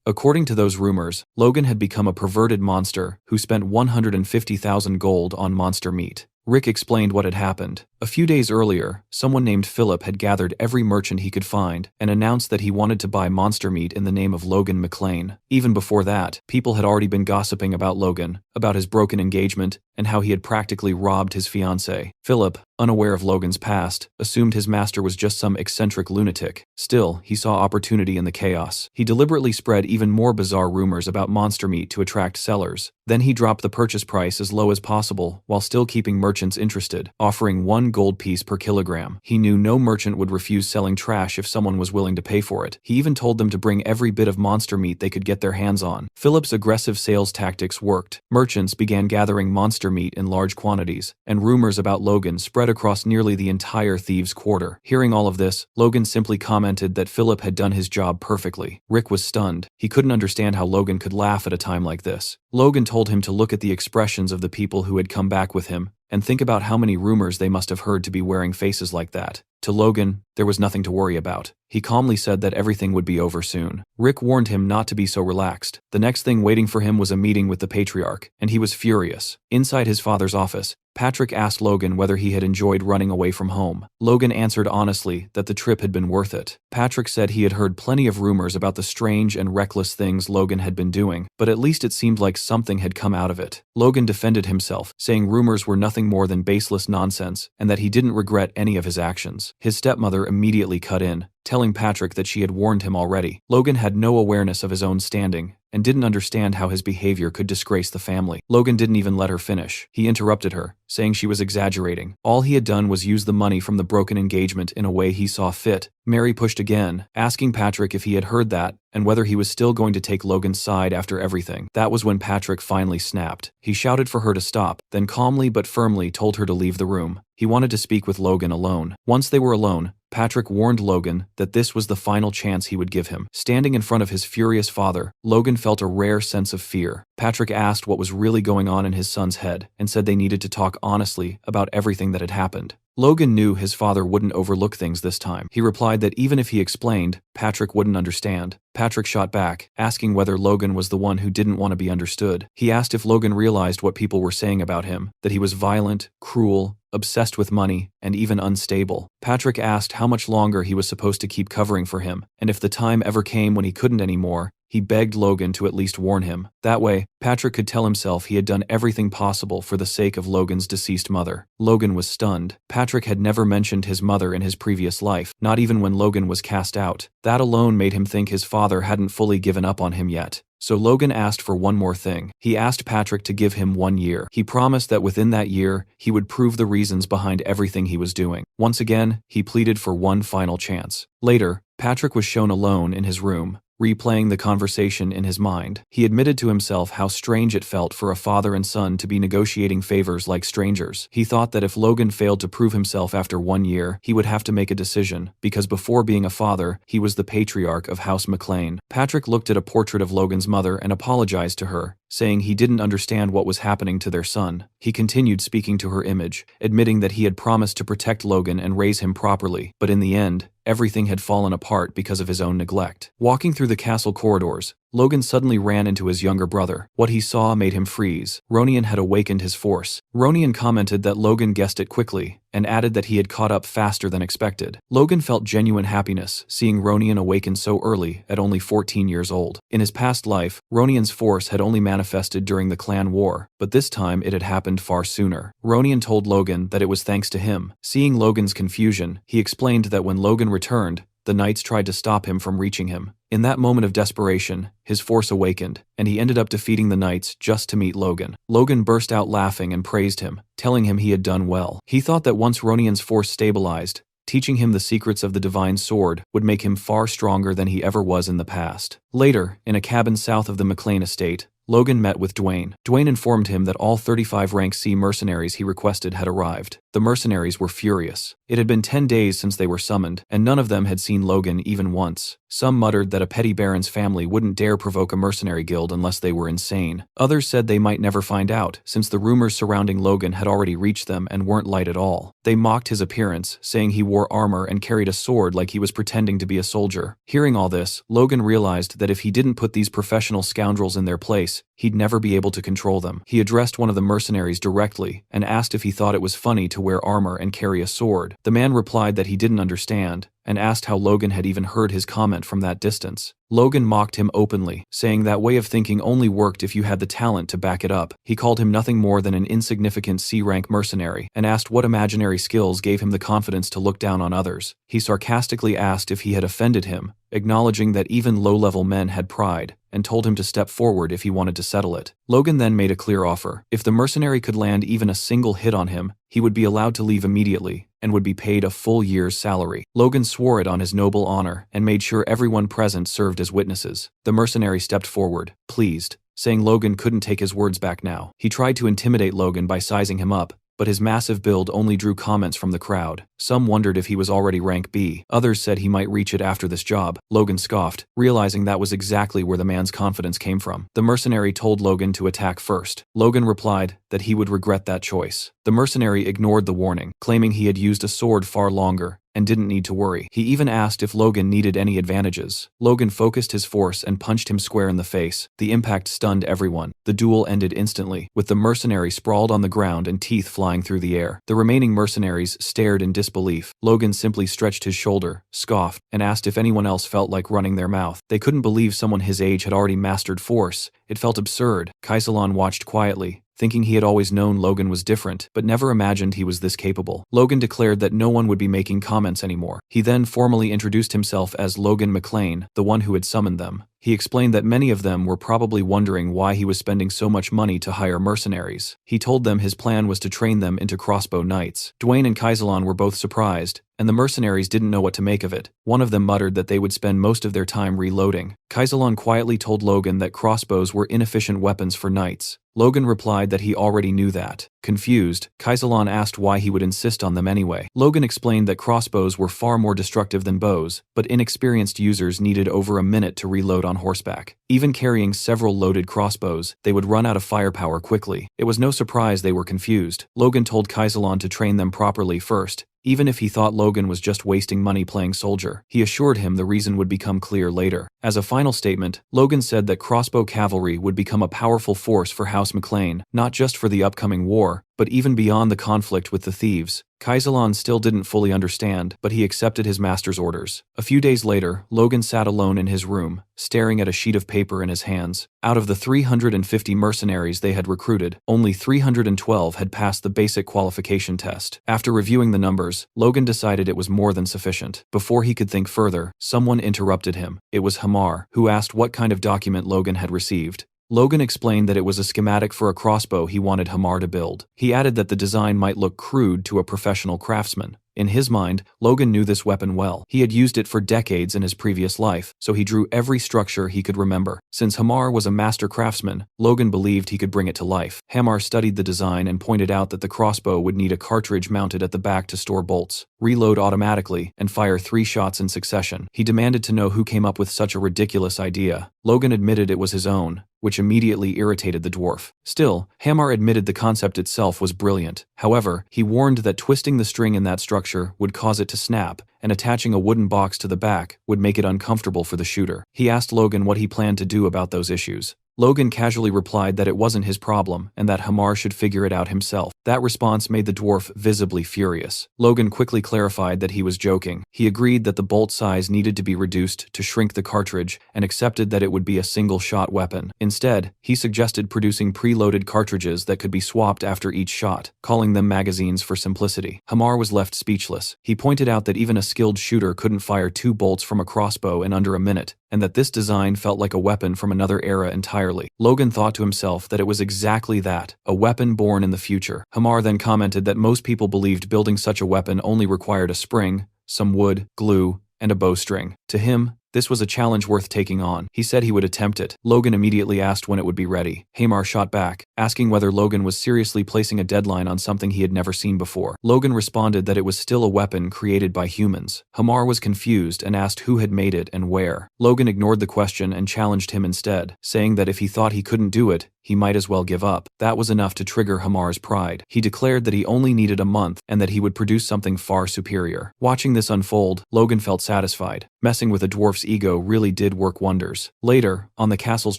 Speaker 1: According to those rumors, Logan had become a perverted monster who spent 150,000 gold on monster meat. Rick explained what had happened. A few days earlier, someone named Philip had gathered every merchant he could find and announced that he wanted to buy monster meat in the name of Logan McLean. Even before that, people had already been gossiping about Logan, about his broken engagement, and how he had practically robbed his fiancée. Philip, unaware of Logan's past, assumed his master was just some eccentric lunatic. Still, he saw opportunity in the chaos. He deliberately spread even more bizarre rumors about monster meat to attract sellers. Then he dropped the purchase price as low as possible while still keeping merchants interested, offering 1 gold piece per kilogram. He knew no merchant would refuse selling trash if someone was willing to pay for it. He even told them to bring every bit of monster meat they could get their hands on. Philip's aggressive sales tactics worked. Merchants began gathering monster meat in large quantities, and rumors about Logan spread across nearly the entire thieves' quarter. Hearing all of this, Logan simply commented that Philip had done his job perfectly. Rick was stunned. He couldn't understand how Logan could laugh at a time like this. Logan told him to look at the expressions of the people who had come back with him and think about how many rumors they must have heard to be wearing faces like that. To Logan, there was nothing to worry about. He calmly said that everything would be over soon. Rick warned him not to be so relaxed. The next thing waiting for him was a meeting with the patriarch, and he was furious. Inside his father's office, Patrick asked Logan whether he had enjoyed running away from home. Logan answered honestly that the trip had been worth it. Patrick said he had heard plenty of rumors about the strange and reckless things Logan had been doing, but at least it seemed like something had come out of it. Logan defended himself, saying rumors were nothing more than baseless nonsense and that he didn't regret any of his actions. His stepmother immediately cut in, telling Patrick that she had warned him already. Logan had no awareness of his own standing and didn't understand how his behavior could disgrace the family. Logan didn't even let her finish. He interrupted her, saying she was exaggerating. All he had done was use the money from the broken engagement in a way he saw fit. Mary pushed again, asking Patrick if he had heard that and whether he was still going to take Logan's side after everything. That was when Patrick finally snapped. He shouted for her to stop, then calmly but firmly told her to leave the room. He wanted to speak with Logan alone. Once they were alone, Patrick warned Logan that this was the final chance he would give him. Standing in front of his furious father, Logan felt a rare sense of fear. Patrick asked what was really going on in his son's head and said they needed to talk honestly about everything that had happened. Logan knew his father wouldn't overlook things this time. He replied that even if he explained, Patrick wouldn't understand. Patrick shot back, asking whether Logan was the one who didn't want to be understood. He asked if Logan realized what people were saying about him, that he was violent, cruel, obsessed with money, and even unstable. Patrick asked how much longer he was supposed to keep covering for him, and if the time ever came when he couldn't anymore, he begged Logan to at least warn him. That way, Patrick could tell himself he had done everything possible for the sake of Logan's deceased mother. Logan was stunned. Patrick had never mentioned his mother in his previous life, not even when Logan was cast out. That alone made him think his father hadn't fully given up on him yet. So Logan asked for one more thing. He asked Patrick to give him 1 year. He promised that within that year, he would prove the reasons behind everything he was doing. Once again, he pleaded for one final chance. Later, Patrick was shown alone in his room. replaying the conversation in his mind. He admitted to himself how strange it felt for a father and son to be negotiating favors like strangers. He thought that if Logan failed to prove himself after 1 year, he would have to make a decision, because before being a father, he was the patriarch of House McLean. Patrick looked at a portrait of Logan's mother and apologized to her, saying he didn't understand what was happening to their son. He continued speaking to her image, admitting that he had promised to protect Logan and raise him properly, but in the end, everything had fallen apart because of his own neglect. Walking through the castle corridors, Logan suddenly ran into his younger brother. What he saw made him freeze. Ronian had awakened his force. Ronian commented that Logan guessed it quickly, and added that he had caught up faster than expected. Logan felt genuine happiness, seeing Ronian awaken so early, at only 14 years old. In his past life, Ronian's force had only manifested during the clan war, but this time it had happened far sooner. Ronian told Logan that it was thanks to him. Seeing Logan's confusion, he explained that when Logan returned, the knights tried to stop him from reaching him. In that moment of desperation, his force awakened, and he ended up defeating the knights just to meet Logan. Logan burst out laughing and praised him, telling him he had done well. He thought that once Ronian's force stabilized, teaching him the secrets of the divine sword would make him far stronger than he ever was in the past. Later, in a cabin south of the McLean estate, Logan met with Dwayne. Dwayne informed him that all 35 rank C mercenaries he requested had arrived. The mercenaries were furious. It had been 10 days since they were summoned, and none of them had seen Logan even once. Some muttered that a petty baron's family wouldn't dare provoke a mercenary guild unless they were insane. Others said they might never find out, since the rumors surrounding Logan had already reached them and weren't light at all. They mocked his appearance, saying he wore armor and carried a sword like he was pretending to be a soldier. Hearing all this, Logan realized that if he didn't put these professional scoundrels in their place, he'd never be able to control them. He addressed one of the mercenaries directly and asked if he thought it was funny to wear armor and carry a sword. The man replied that he didn't understand, and asked how Logan had even heard his comment from that distance. Logan mocked him openly, saying that way of thinking only worked if you had the talent to back it up. He called him nothing more than an insignificant C-rank mercenary, and asked what imaginary skills gave him the confidence to look down on others. He sarcastically asked if he had offended him, acknowledging that even low-level men had pride, and told him to step forward if he wanted to settle it. Logan then made a clear offer. If the mercenary could land even a single hit on him, he would be allowed to leave immediately, and would be paid a full year's salary. Logan swore it on his noble honor, and made sure everyone present served as witnesses. The mercenary stepped forward, pleased, saying Logan couldn't take his words back now. He tried to intimidate Logan by sizing him up, but his massive build only drew comments from the crowd. Some wondered if he was already rank B. Others said he might reach it after this job. Logan scoffed, realizing that was exactly where the man's confidence came from. The mercenary told Logan to attack first. Logan replied that he would regret that choice. The mercenary ignored the warning, claiming he had used a sword far longer and didn't need to worry. He even asked if Logan needed any advantages. Logan focused his force and punched him square in the face. The impact stunned everyone. The duel ended instantly, with the mercenary sprawled on the ground and teeth flying through the air. The remaining mercenaries stared in disbelief. Logan simply stretched his shoulder, scoffed, and asked if anyone else felt like running their mouth. They couldn't believe someone his age had already mastered force. It felt absurd. Kaisalon watched quietly, thinking he had always known Logan was different, but never imagined he was this capable. Logan declared that no one would be making comments anymore. He then formally introduced himself as Logan McLean, the one who had summoned them. He explained that many of them were probably wondering why he was spending so much money to hire mercenaries. He told them his plan was to train them into crossbow knights. Dwayne and Kaisalon were both surprised, and the mercenaries didn't know what to make of it. One of them muttered that they would spend most of their time reloading. Kaisalon quietly told Logan that crossbows were inefficient weapons for knights. Logan replied that he already knew that. Confused, Kaisalon asked why he would insist on them anyway. Logan explained that crossbows were far more destructive than bows, but inexperienced users needed over a minute to reload on horseback. Even carrying several loaded crossbows, they would run out of firepower quickly. It was no surprise they were confused. Logan told Kaisalon to train them properly first, even if he thought Logan was just wasting money playing soldier. He assured him the reason would become clear later. As a final statement, Logan said that crossbow cavalry would become a powerful force for House McLean, not just for the upcoming war, but even beyond the conflict with the thieves. Kaisalon still didn't fully understand, but he accepted his master's orders. A few days later, Logan sat alone in his room, staring at a sheet of paper in his hands. Out of the 350 mercenaries they had recruited, only 312 had passed the basic qualification test. After reviewing the numbers, Logan decided it was more than sufficient. Before he could think further, someone interrupted him. It was Hamar, who asked what kind of document Logan had received. Logan explained that it was a schematic for a crossbow he wanted Hamar to build. He added that the design might look crude to a professional craftsman. In his mind, Logan knew this weapon well. He had used it for decades in his previous life, so he drew every structure he could remember. Since Hamar was a master craftsman, Logan believed he could bring it to life. Hamar studied the design and pointed out that the crossbow would need a cartridge mounted at the back to store bolts, reload automatically, and fire 3 shots in succession. He demanded to know who came up with such a ridiculous idea. Logan admitted it was his own, which immediately irritated the dwarf. Still, Hamar admitted the concept itself was brilliant. However, he warned that twisting the string in that structure would cause it to snap, and attaching a wooden box to the back would make it uncomfortable for the shooter. He asked Logan what he planned to do about those issues. Logan casually replied that it wasn't his problem and that Hamar should figure it out himself. That response made the dwarf visibly furious. Logan quickly clarified that he was joking. He agreed that the bolt size needed to be reduced to shrink the cartridge and accepted that it would be a single-shot weapon. Instead, he suggested producing preloaded cartridges that could be swapped after each shot, calling them magazines for simplicity. Hamar was left speechless. He pointed out that even a skilled shooter couldn't fire 2 bolts from a crossbow in under a minute, and that this design felt like a weapon from another era entirely. Logan thought to himself that it was exactly that, a weapon born in the future. Hamar then commented that most people believed building such a weapon only required a spring, some wood, glue, and a bowstring. To him, this was a challenge worth taking on. He said he would attempt it. Logan immediately asked when it would be ready. Hamar shot back, asking whether Logan was seriously placing a deadline on something he had never seen before. Logan responded that it was still a weapon created by humans. Hamar was confused and asked who had made it and where. Logan ignored the question and challenged him instead, saying that if he thought he couldn't do it, he might as well give up. That was enough to trigger Hamar's pride. He declared that he only needed a month and that he would produce something far superior. Watching this unfold, Logan felt satisfied. Messing with a dwarf's ego really did work wonders. Later, on the castle's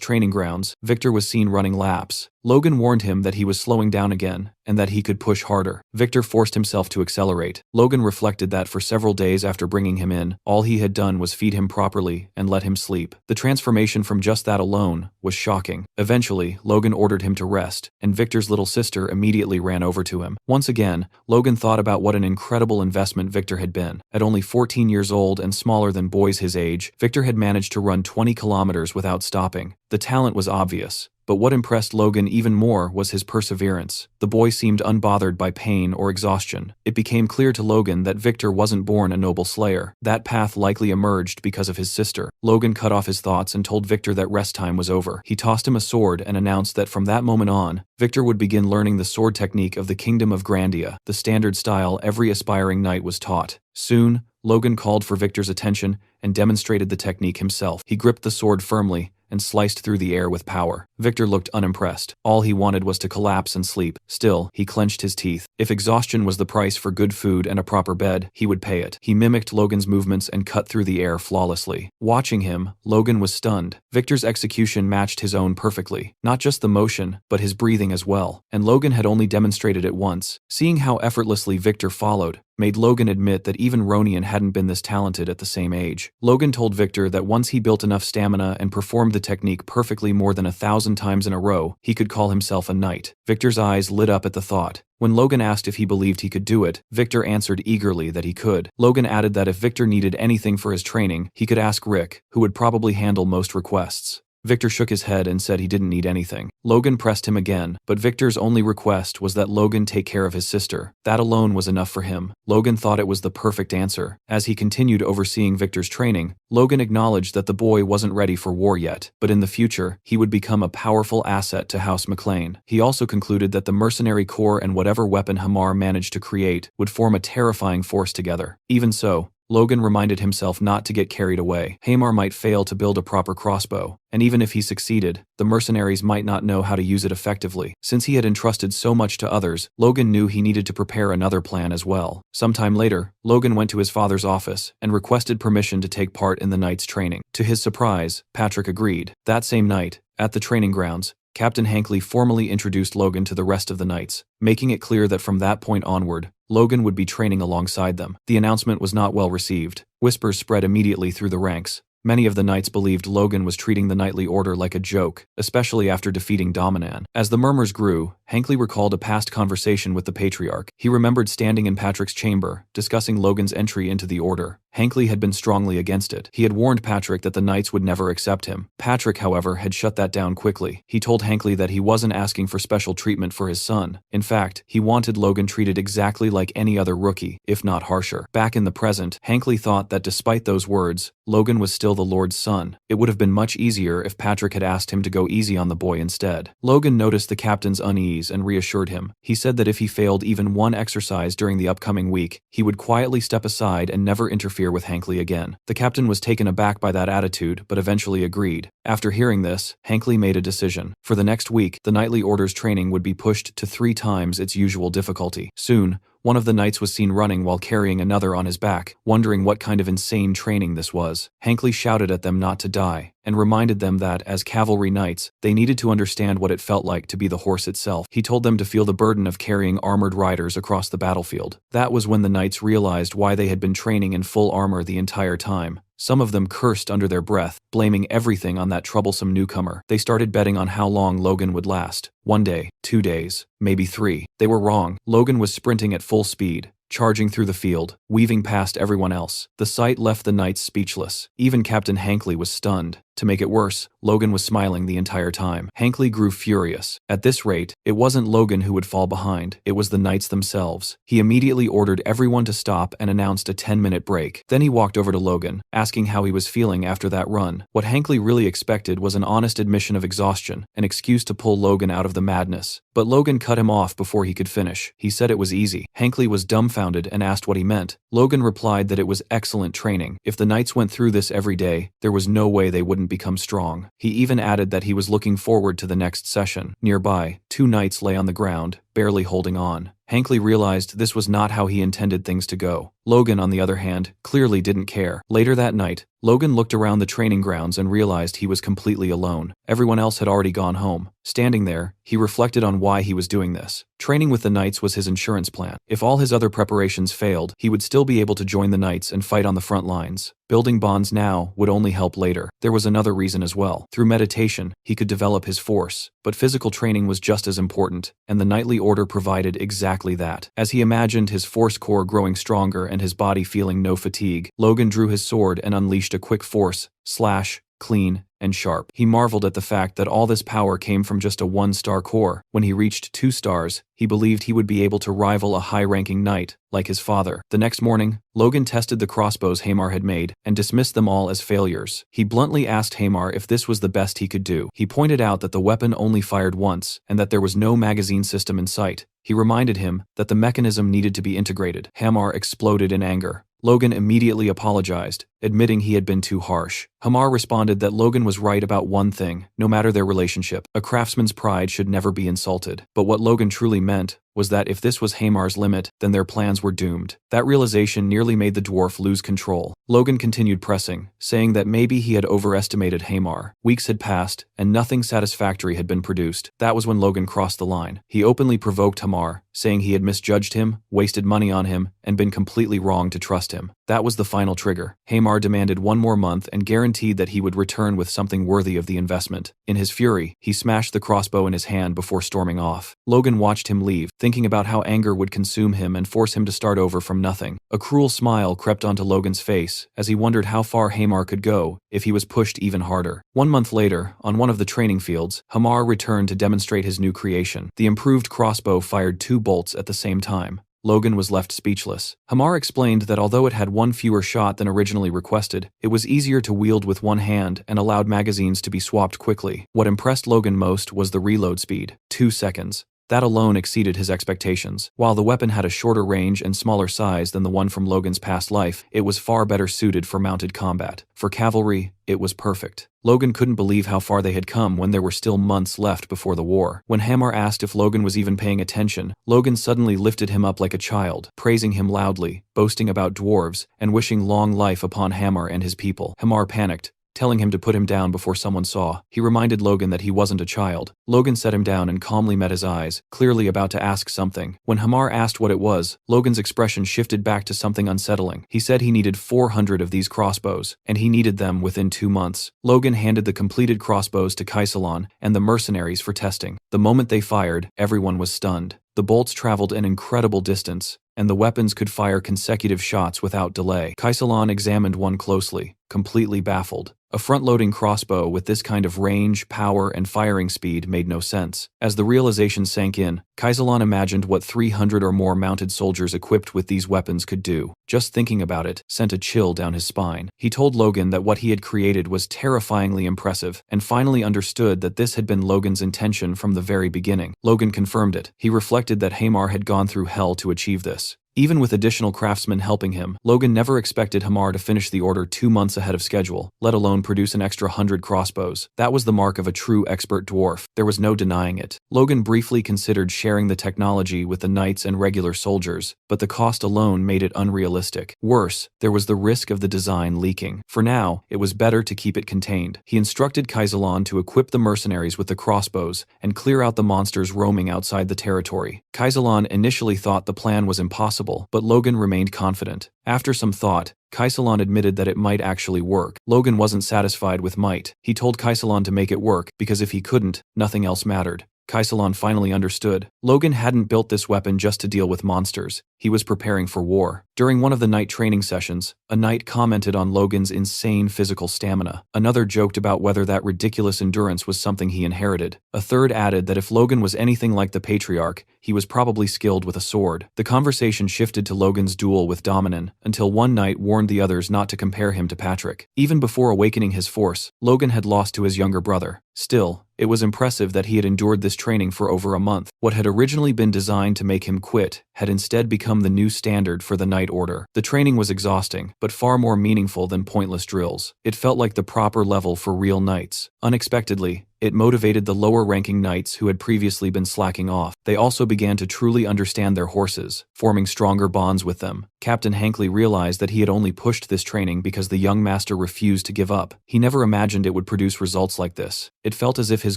Speaker 1: training grounds, Victor was seen running laps. Logan warned him that he was slowing down again, and that he could push harder. Victor forced himself to accelerate. Logan reflected that for several days after bringing him in, all he had done was feed him properly and let him sleep. The transformation from just that alone was shocking. Eventually, Logan ordered him to rest, and Victor's little sister immediately ran over to him. Once again, Logan thought about what an incredible investment Victor had been. At only 14 years old and smaller than boys his age, Victor had managed to run 20 kilometers without stopping. The talent was obvious. But what impressed Logan even more was his perseverance. The boy seemed unbothered by pain or exhaustion. It became clear to Logan that Victor wasn't born a noble slayer. That path likely emerged because of his sister. Logan cut off his thoughts and told Victor that rest time was over. He tossed him a sword and announced that from that moment on, Victor would begin learning the sword technique of the Kingdom of Grandia, the standard style every aspiring knight was taught. Soon, Logan called for Victor's attention and demonstrated the technique himself. He gripped the sword firmly and sliced through the air with power. Victor looked unimpressed. All he wanted was to collapse and sleep. Still, he clenched his teeth. If exhaustion was the price for good food and a proper bed, he would pay it. He mimicked Logan's movements and cut through the air flawlessly. Watching him, Logan was stunned. Victor's execution matched his own perfectly. Not just the motion, but his breathing as well. And Logan had only demonstrated it once. Seeing how effortlessly Victor followed made Logan admit that even Ronian hadn't been this talented at the same age. Logan told Victor that once he built enough stamina and performed the technique perfectly more than 1,000 times in a row, he could call himself a knight. Victor's eyes lit up at the thought. When Logan asked if he believed he could do it, Victor answered eagerly that he could. Logan added that if Victor needed anything for his training, he could ask Rick, who would probably handle most requests. Victor shook his head and said he didn't need anything. Logan pressed him again, but Victor's only request was that Logan take care of his sister. That alone was enough for him. Logan thought it was the perfect answer. As he continued overseeing Victor's training, Logan acknowledged that the boy wasn't ready for war yet, but in the future, he would become a powerful asset to House McLean. He also concluded that the mercenary corps and whatever weapon Hamar managed to create would form a terrifying force together. Even so, Logan reminded himself not to get carried away. Hamar might fail to build a proper crossbow, and even if he succeeded, the mercenaries might not know how to use it effectively. Since he had entrusted so much to others, Logan knew he needed to prepare another plan as well. Sometime later, Logan went to his father's office and requested permission to take part in the knight's training. To his surprise, Patrick agreed. That same night, at the training grounds, Captain Hankley formally introduced Logan to the rest of the knights, making it clear that from that point onward, Logan would be training alongside them. The announcement was not well received. Whispers spread immediately through the ranks. Many of the knights believed Logan was treating the knightly order like a joke, especially after defeating Dominan. As the murmurs grew, Hankley recalled a past conversation with the patriarch. He remembered standing in Patrick's chamber, discussing Logan's entry into the order. Hankley had been strongly against it. He had warned Patrick that the knights would never accept him. Patrick, however, had shut that down quickly. He told Hankley that he wasn't asking for special treatment for his son. In fact, he wanted Logan treated exactly like any other rookie, if not harsher. Back in the present, Hankley thought that despite those words, Logan was still the Lord's son. It would have been much easier if Patrick had asked him to go easy on the boy instead. Logan noticed the captain's unease and reassured him. He said that if he failed even one exercise during the upcoming week, he would quietly step aside and never interfere with Hankley again. The captain was taken aback by that attitude, but eventually agreed. After hearing this, Hankley made a decision. For the next week, the knightly order's training would be pushed to 3 times its usual difficulty. Soon, one of the knights was seen running while carrying another on his back, wondering what kind of insane training this was. Hankley shouted at them not to die, and reminded them that, as cavalry knights, they needed to understand what it felt like to be the horse itself. He told them to feel the burden of carrying armored riders across the battlefield. That was when the knights realized why they had been training in full armor the entire time. Some of them cursed under their breath, blaming everything on that troublesome newcomer. They started betting on how long Logan would last. 1 day, 2 days, maybe 3. They were wrong. Logan was sprinting at full speed, charging through the field, weaving past everyone else. The sight left the knights speechless. Even Captain Hankley was stunned. To make it worse, Logan was smiling the entire time. Hankley grew furious. At this rate, it wasn't Logan who would fall behind, it was the knights themselves. He immediately ordered everyone to stop and announced a 10-minute break. Then he walked over to Logan, asking how he was feeling after that run. What Hankley really expected was an honest admission of exhaustion, an excuse to pull Logan out of the madness. But Logan cut him off before he could finish. He said it was easy. Hankley was dumbfounded and asked what he meant. Logan replied that it was excellent training. If the knights went through this every day, there was no way they wouldn't become strong. He even added that he was looking forward to the next session. Nearby, 2 knights lay on the ground, barely holding on. Hankley realized this was not how he intended things to go. Logan, on the other hand, clearly didn't care. Later that night, Logan looked around the training grounds and realized he was completely alone. Everyone else had already gone home. Standing there, he reflected on why he was doing this. Training with the knights was his insurance plan. If all his other preparations failed, he would still be able to join the knights and fight on the front lines. Building bonds now would only help later. There was another reason as well. Through meditation, he could develop his force. But physical training was just as important, and the knightly order provided exactly that. As he imagined his force core growing stronger and his body feeling no fatigue, Logan drew his sword and unleashed a quick force, slash, clean, and sharp. He marveled at the fact that all this power came from just a 1-star core. When he reached 2 stars, he believed he would be able to rival a high-ranking knight, like his father. The next morning, Logan tested the crossbows Hamar had made and dismissed them all as failures. He bluntly asked Hamar if this was the best he could do. He pointed out that the weapon only fired once and that there was no magazine system in sight. He reminded him that the mechanism needed to be integrated. Hamar exploded in anger. Logan immediately apologized, admitting he had been too harsh. Hamar responded that Logan was right about one thing: no matter their relationship, a craftsman's pride should never be insulted. But what Logan truly meant was that if this was Hamar's limit, then their plans were doomed. That realization nearly made the dwarf lose control. Logan continued pressing, saying that maybe he had overestimated Hamar. Weeks had passed, and nothing satisfactory had been produced. That was when Logan crossed the line. He openly provoked Hamar, saying he had misjudged him, wasted money on him, and been completely wrong to trust him. That was the final trigger. Hamar demanded 1 more month and guaranteed that he would return with something worthy of the investment. In his fury, he smashed the crossbow in his hand before storming off. Logan watched him leave, thinking about how anger would consume him and force him to start over from nothing. A cruel smile crept onto Logan's face as he wondered how far Hamar could go if he was pushed even harder. 1 month later, on one of the training fields, Hamar returned to demonstrate his new creation. The improved crossbow fired 2 bolts at the same time. Logan was left speechless. Hamar explained that although it had 1 fewer shot than originally requested, it was easier to wield with 1 hand and allowed magazines to be swapped quickly. What impressed Logan most was the reload speed, 2 seconds. That alone exceeded his expectations. While the weapon had a shorter range and smaller size than the one from Logan's past life, it was far better suited for mounted combat. For cavalry, it was perfect. Logan couldn't believe how far they had come when there were still months left before the war. When Hamar asked if Logan was even paying attention, Logan suddenly lifted him up like a child, praising him loudly, boasting about dwarves, and wishing long life upon Hamar and his people. Hamar panicked, telling him to put him down before someone saw. He reminded Logan that he wasn't a child. Logan set him down and calmly met his eyes, clearly about to ask something. When Hamar asked what it was, Logan's expression shifted back to something unsettling. He said he needed 400 of these crossbows, and he needed them within 2 months. Logan handed the completed crossbows to Kaisalon and the mercenaries for testing. The moment they fired, everyone was stunned. The bolts traveled an incredible distance, and the weapons could fire consecutive shots without delay. Kaisalon examined one closely, completely baffled. A front-loading crossbow with this kind of range, power, and firing speed made no sense. As the realization sank in, Kaisalon imagined what 300 or more mounted soldiers equipped with these weapons could do. Just thinking about it sent a chill down his spine. He told Logan that what he had created was terrifyingly impressive, and finally understood that this had been Logan's intention from the very beginning. Logan confirmed it. He reflected that Hamar had gone through hell to achieve this. Even with additional craftsmen helping him, Logan never expected Hamar to finish the order 2 months ahead of schedule, let alone produce an extra 100 crossbows. That was the mark of a true expert dwarf. There was no denying it. Logan briefly considered sharing the technology with the knights and regular soldiers, but the cost alone made it unrealistic. Worse, there was the risk of the design leaking. For now, it was better to keep it contained. He instructed Kaisalon to equip the mercenaries with the crossbows and clear out the monsters roaming outside the territory. Kaisalon initially thought the plan was impossible, but Logan remained confident. After some thought, Kaisalon admitted that it might actually work. Logan wasn't satisfied with might. He told Kaisalon to make it work, because if he couldn't, nothing else mattered. Kaisalon finally understood. Logan hadn't built this weapon just to deal with monsters. He was preparing for war. During one of the night training sessions, a knight commented on Logan's insane physical stamina. Another joked about whether that ridiculous endurance was something he inherited. A third added that if Logan was anything like the patriarch, he was probably skilled with a sword. The conversation shifted to Logan's duel with Dominan, until one knight warned the others not to compare him to Patrick. Even before awakening his force, Logan had lost to his younger brother. Still, it was impressive that he had endured this training for over a month. What had originally been designed to make him quit had instead become the new standard for the Knight Order. The training was exhausting, but far more meaningful than pointless drills. It felt like the proper level for real knights. Unexpectedly, it motivated the lower-ranking knights who had previously been slacking off. They also began to truly understand their horses, forming stronger bonds with them. Captain Hankley realized that he had only pushed this training because the young master refused to give up. He never imagined it would produce results like this. It felt as if his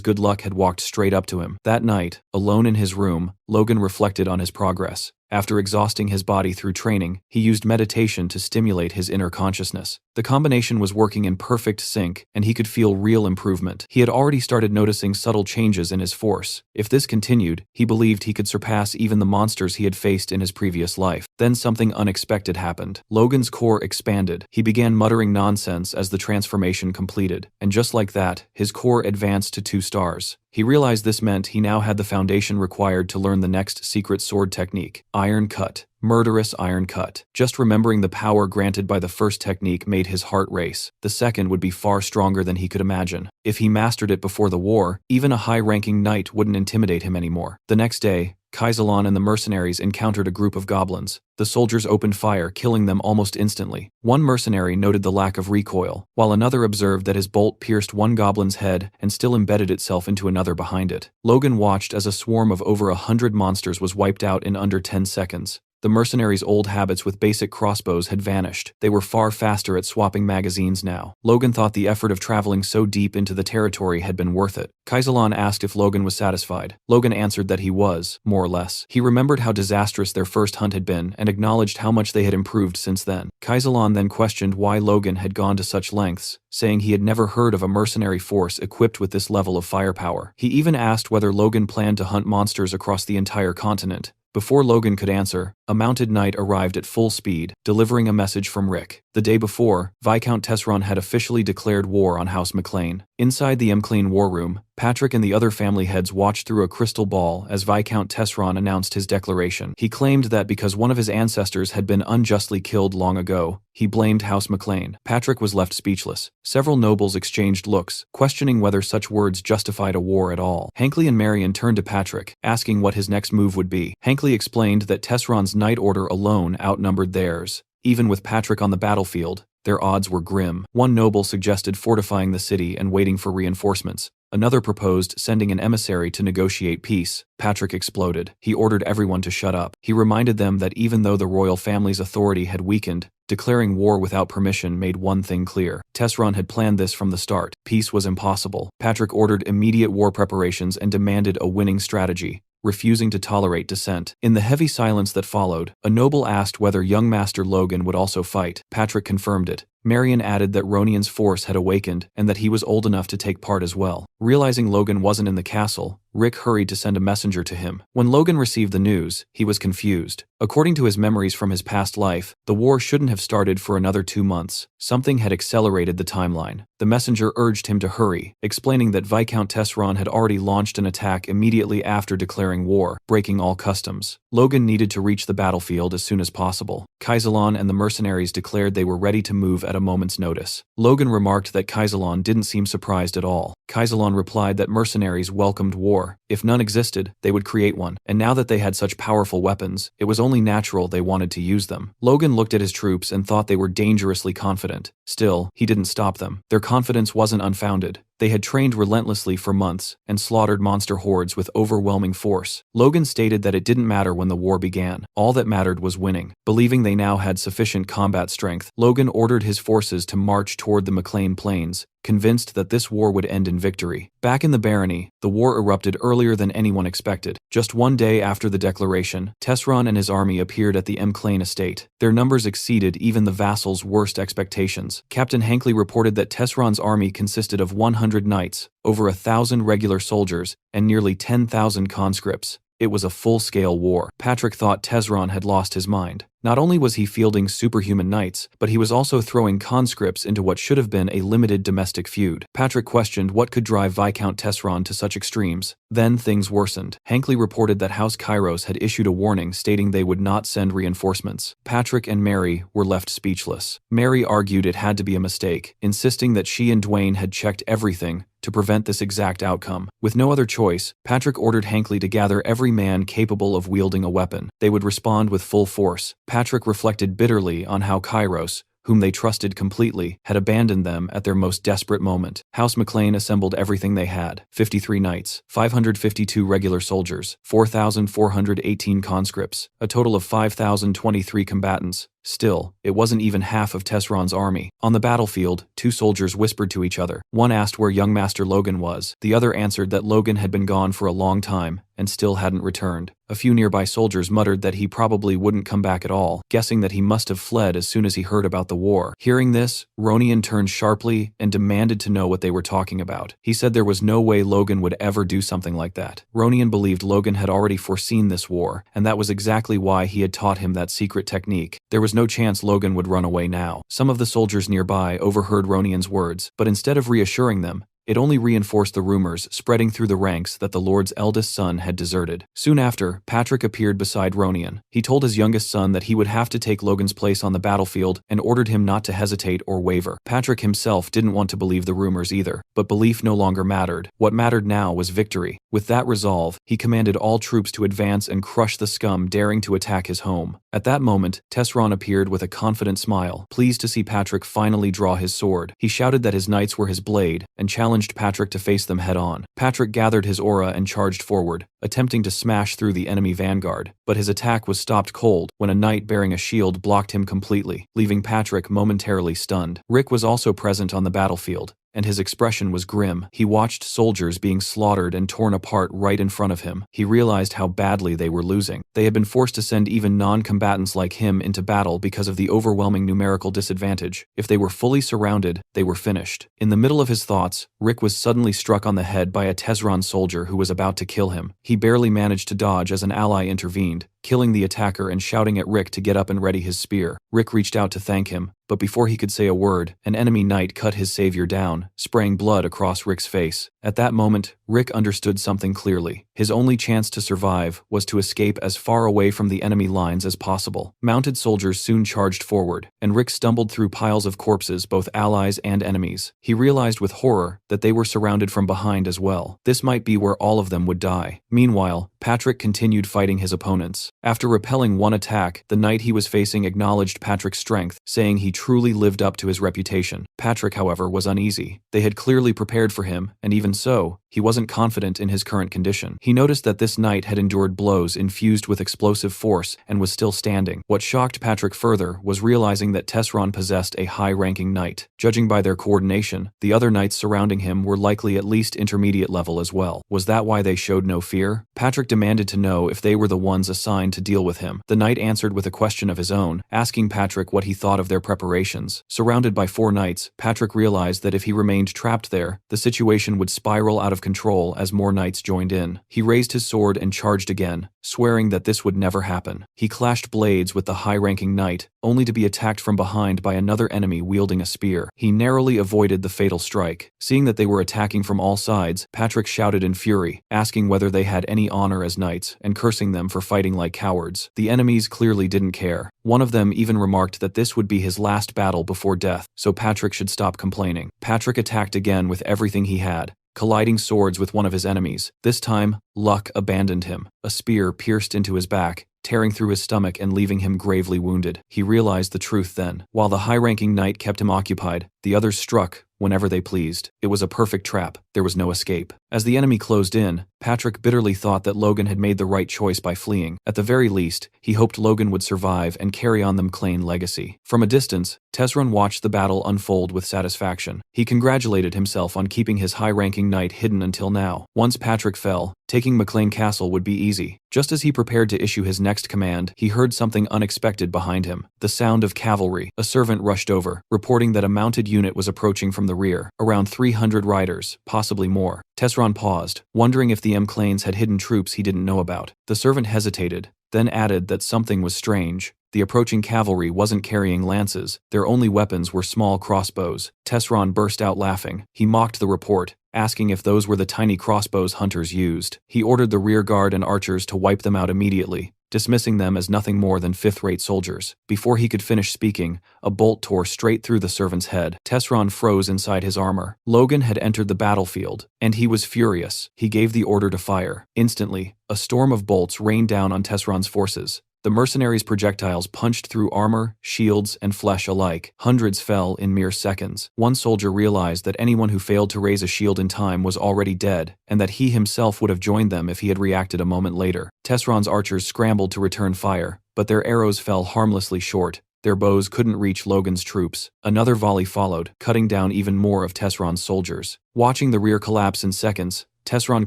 Speaker 1: good luck had walked straight up to him. That night, alone in his room, Logan reflected on his progress. After exhausting his body through training, he used meditation to stimulate his inner consciousness. The combination was working in perfect sync, and he could feel real improvement. He had already started noticing subtle changes in his force. If this continued, he believed he could surpass even the monsters he had faced in his previous life. Then something unexpected happened. Logan's core expanded. He began muttering nonsense as the transformation completed, and just like that, his core advanced to 2 stars. He realized this meant he now had the foundation required to learn the next secret sword technique, Iron Cut. Murderous Iron Cut. Just remembering the power granted by the first technique made his heart race. The second would be far stronger than he could imagine. If he mastered it before the war, even a high-ranking knight wouldn't intimidate him anymore. The next day, Kaisalon and the mercenaries encountered a group of goblins. The soldiers opened fire, killing them almost instantly. One mercenary noted the lack of recoil, while another observed that his bolt pierced one goblin's head and still embedded itself into another behind it. Logan watched as a swarm of over 100 monsters was wiped out in under 10 seconds. The mercenaries' old habits with basic crossbows had vanished. They were far faster at swapping magazines now. Logan thought the effort of traveling so deep into the territory had been worth it. Kaisalon asked if Logan was satisfied. Logan answered that he was, more or less. He remembered how disastrous their first hunt had been and acknowledged how much they had improved since then. Kaisalon then questioned why Logan had gone to such lengths, saying he had never heard of a mercenary force equipped with this level of firepower. He even asked whether Logan planned to hunt monsters across the entire continent. Before Logan could answer, a mounted knight arrived at full speed, delivering a message from Rick. The day before, Viscount Tesseron had officially declared war on House McLean. Inside the McLean war room, Patrick and the other family heads watched through a crystal ball as Viscount Tesseron announced his declaration. He claimed that because one of his ancestors had been unjustly killed long ago, he blamed House McLean. Patrick was left speechless. Several nobles exchanged looks, questioning whether such words justified a war at all. Hankley and Marion turned to Patrick, asking what his next move would be. Hankley explained that Tesseron's Knight Order alone outnumbered theirs. Even with Patrick on the battlefield, their odds were grim. One noble suggested fortifying the city and waiting for reinforcements. Another proposed sending an emissary to negotiate peace. Patrick exploded. He ordered everyone to shut up. He reminded them that even though the royal family's authority had weakened, declaring war without permission made one thing clear. Tesron had planned this from the start. Peace was impossible. Patrick ordered immediate war preparations and demanded a winning strategy, refusing to tolerate dissent. In the heavy silence that followed, a noble asked whether young Master Logan would also fight. Patrick confirmed it. Marion added that Ronian's force had awakened and that he was old enough to take part as well. Realizing Logan wasn't in the castle, Rick hurried to send a messenger to him. When Logan received the news, he was confused. According to his memories from his past life, the war shouldn't have started for another 2 months. Something had accelerated the timeline. The messenger urged him to hurry, explaining that Viscount Tesron had already launched an attack immediately after declaring war, breaking all customs. Logan needed to reach the battlefield as soon as possible. Kaisalon and the mercenaries declared they were ready to move at a moment's notice. Logan remarked that Kaisalon didn't seem surprised at all. Kaisalon replied that mercenaries welcomed war. If none existed, they would create one, and now that they had such powerful weapons, it was only natural they wanted to use them. Logan looked at his troops and thought they were dangerously confident. Still, he didn't stop them. Their confidence wasn't unfounded. They had trained relentlessly for months and slaughtered monster hordes with overwhelming force. Logan stated that it didn't matter when the war began. All that mattered was winning. Believing they now had sufficient combat strength, Logan ordered his forces to march toward the McLean Plains, convinced that this war would end in victory. Back in the barony, the war erupted earlier than anyone expected. Just one day after the declaration, Tesron and his army appeared at the McLean estate. Their numbers exceeded even the vassals' worst expectations. Captain Hankley reported that Tesron's army consisted of 100 knights, over 1,000 regular soldiers, and nearly 10,000 conscripts. It was a full-scale war. Patrick thought Tesron had lost his mind. Not only was he fielding superhuman knights, but he was also throwing conscripts into what should have been a limited domestic feud. Patrick questioned what could drive Viscount Tesron to such extremes. Then things worsened. Hankley reported that House Kairos had issued a warning stating they would not send reinforcements. Patrick and Mary were left speechless. Mary argued it had to be a mistake, insisting that she and Dwayne had checked everything to prevent this exact outcome. With no other choice, Patrick ordered Hankley to gather every man capable of wielding a weapon. They would respond with full force. Patrick reflected bitterly on how Kairos, whom they trusted completely, had abandoned them at their most desperate moment. House McLean assembled everything they had: 53 knights, 552 regular soldiers, 4,418 conscripts, a total of 5,023 combatants. Still, it wasn't even half of Tesron's army. On the battlefield, 2 soldiers whispered to each other. One asked where young Master Logan was. The other answered that Logan had been gone for a long time and still hadn't returned. A few nearby soldiers muttered that he probably wouldn't come back at all, guessing that he must have fled as soon as he heard about the war. Hearing this, Ronian turned sharply and demanded to know what they were talking about. He said there was no way Logan would ever do something like that. Ronian believed Logan had already foreseen this war, and that was exactly why he had taught him that secret technique. There was no chance Logan would run away now. Some of the soldiers nearby overheard Ronian's words, but instead of reassuring them, it only reinforced the rumors spreading through the ranks that the Lord's eldest son had deserted. Soon after, Patrick appeared beside Ronian. He told his youngest son that he would have to take Logan's place on the battlefield and ordered him not to hesitate or waver. Patrick himself didn't want to believe the rumors either, but belief no longer mattered. What mattered now was victory. With that resolve, he commanded all troops to advance and crush the scum daring to attack his home. At that moment, Tesron appeared with a confident smile, pleased to see Patrick finally draw his sword. He shouted that his knights were his blade and challenged Patrick to face them head-on. Patrick gathered his aura and charged forward, attempting to smash through the enemy vanguard, but his attack was stopped cold when a knight bearing a shield blocked him completely, leaving Patrick momentarily stunned. Rick was also present on the battlefield, and his expression was grim. He watched soldiers being slaughtered and torn apart right in front of him. He realized how badly they were losing. They had been forced to send even non-combatants like him into battle because of the overwhelming numerical disadvantage. If they were fully surrounded, they were finished. In the middle of his thoughts, Rick was suddenly struck on the head by a Tesron soldier who was about to kill him. He barely managed to dodge as an ally intervened, killing the attacker and shouting at Rick to get up and ready his spear. Rick reached out to thank him, but before he could say a word, an enemy knight cut his savior down, spraying blood across Rick's face. At that moment, Rick understood something clearly. His only chance to survive was to escape as far away from the enemy lines as possible. Mounted soldiers soon charged forward, and Rick stumbled through piles of corpses, both allies and enemies. He realized with horror that they were surrounded from behind as well. This might be where all of them would die. Meanwhile, Patrick continued fighting his opponents. After repelling one attack, the knight he was facing acknowledged Patrick's strength, saying he truly lived up to his reputation. Patrick, however, was uneasy. They had clearly prepared for him, and even so, he wasn't confident in his current condition. He noticed that this knight had endured blows infused with explosive force and was still standing. What shocked Patrick further was realizing that Tesron possessed a high-ranking knight. Judging by their coordination, the other knights surrounding him were likely at least intermediate level as well. Was that why they showed no fear? Patrick demanded to know if they were the ones assigned to deal with him. The knight answered with a question of his own, asking Patrick what he thought of their preparations. Surrounded by 4 knights, Patrick realized that if he remained trapped there, the situation would spiral out of control as more knights joined in. He raised his sword and charged again, swearing that this would never happen. He clashed blades with the high-ranking knight, only to be attacked from behind by another enemy wielding a spear. He narrowly avoided the fatal strike. Seeing that they were attacking from all sides, Patrick shouted in fury, asking whether they had any honor as knights, and cursing them for fighting like cowards. The enemies clearly didn't care. One of them even remarked that this would be his last battle before death, so Patrick should stop complaining. Patrick attacked again with everything he had, colliding swords with one of his enemies. This time, luck abandoned him. A spear pierced into his back, tearing through his stomach and leaving him gravely wounded. He realized the truth then. While the high-ranking knight kept him occupied, the others struck whenever they pleased. It was a perfect trap. There was no escape. As the enemy closed in, Patrick bitterly thought that Logan had made the right choice by fleeing. At the very least, he hoped Logan would survive and carry on the McLean legacy. From a distance, Tesron watched the battle unfold with satisfaction. He congratulated himself on keeping his high-ranking knight hidden until now. Once Patrick fell, taking McLean Castle would be easy. Just as he prepared to issue his next command, he heard something unexpected behind him. The sound of cavalry. A servant rushed over, reporting that a mounted unit was approaching from the rear. Around 300 riders, possibly more. Tesron paused, wondering if the McLeans had hidden troops he didn't know about. The servant hesitated, then added that something was strange. The approaching cavalry wasn't carrying lances. Their only weapons were small crossbows. Tesron burst out laughing. He mocked the report, asking if those were the tiny crossbows hunters used. He ordered the rear guard and archers to wipe them out immediately, dismissing them as nothing more than fifth-rate soldiers. Before he could finish speaking, a bolt tore straight through the servant's head. Tesron froze inside his armor. Logan had entered the battlefield, and he was furious. He gave the order to fire. Instantly, a storm of bolts rained down on Tesron's forces. The mercenaries' projectiles punched through armor, shields, and flesh alike. Hundreds fell in mere seconds. One soldier realized that anyone who failed to raise a shield in time was already dead, and that he himself would have joined them if he had reacted a moment later. Tesron's archers scrambled to return fire, but their arrows fell harmlessly short. Their bows couldn't reach Logan's troops. Another volley followed, cutting down even more of Tesron's soldiers. Watching the rear collapse in seconds, Tesron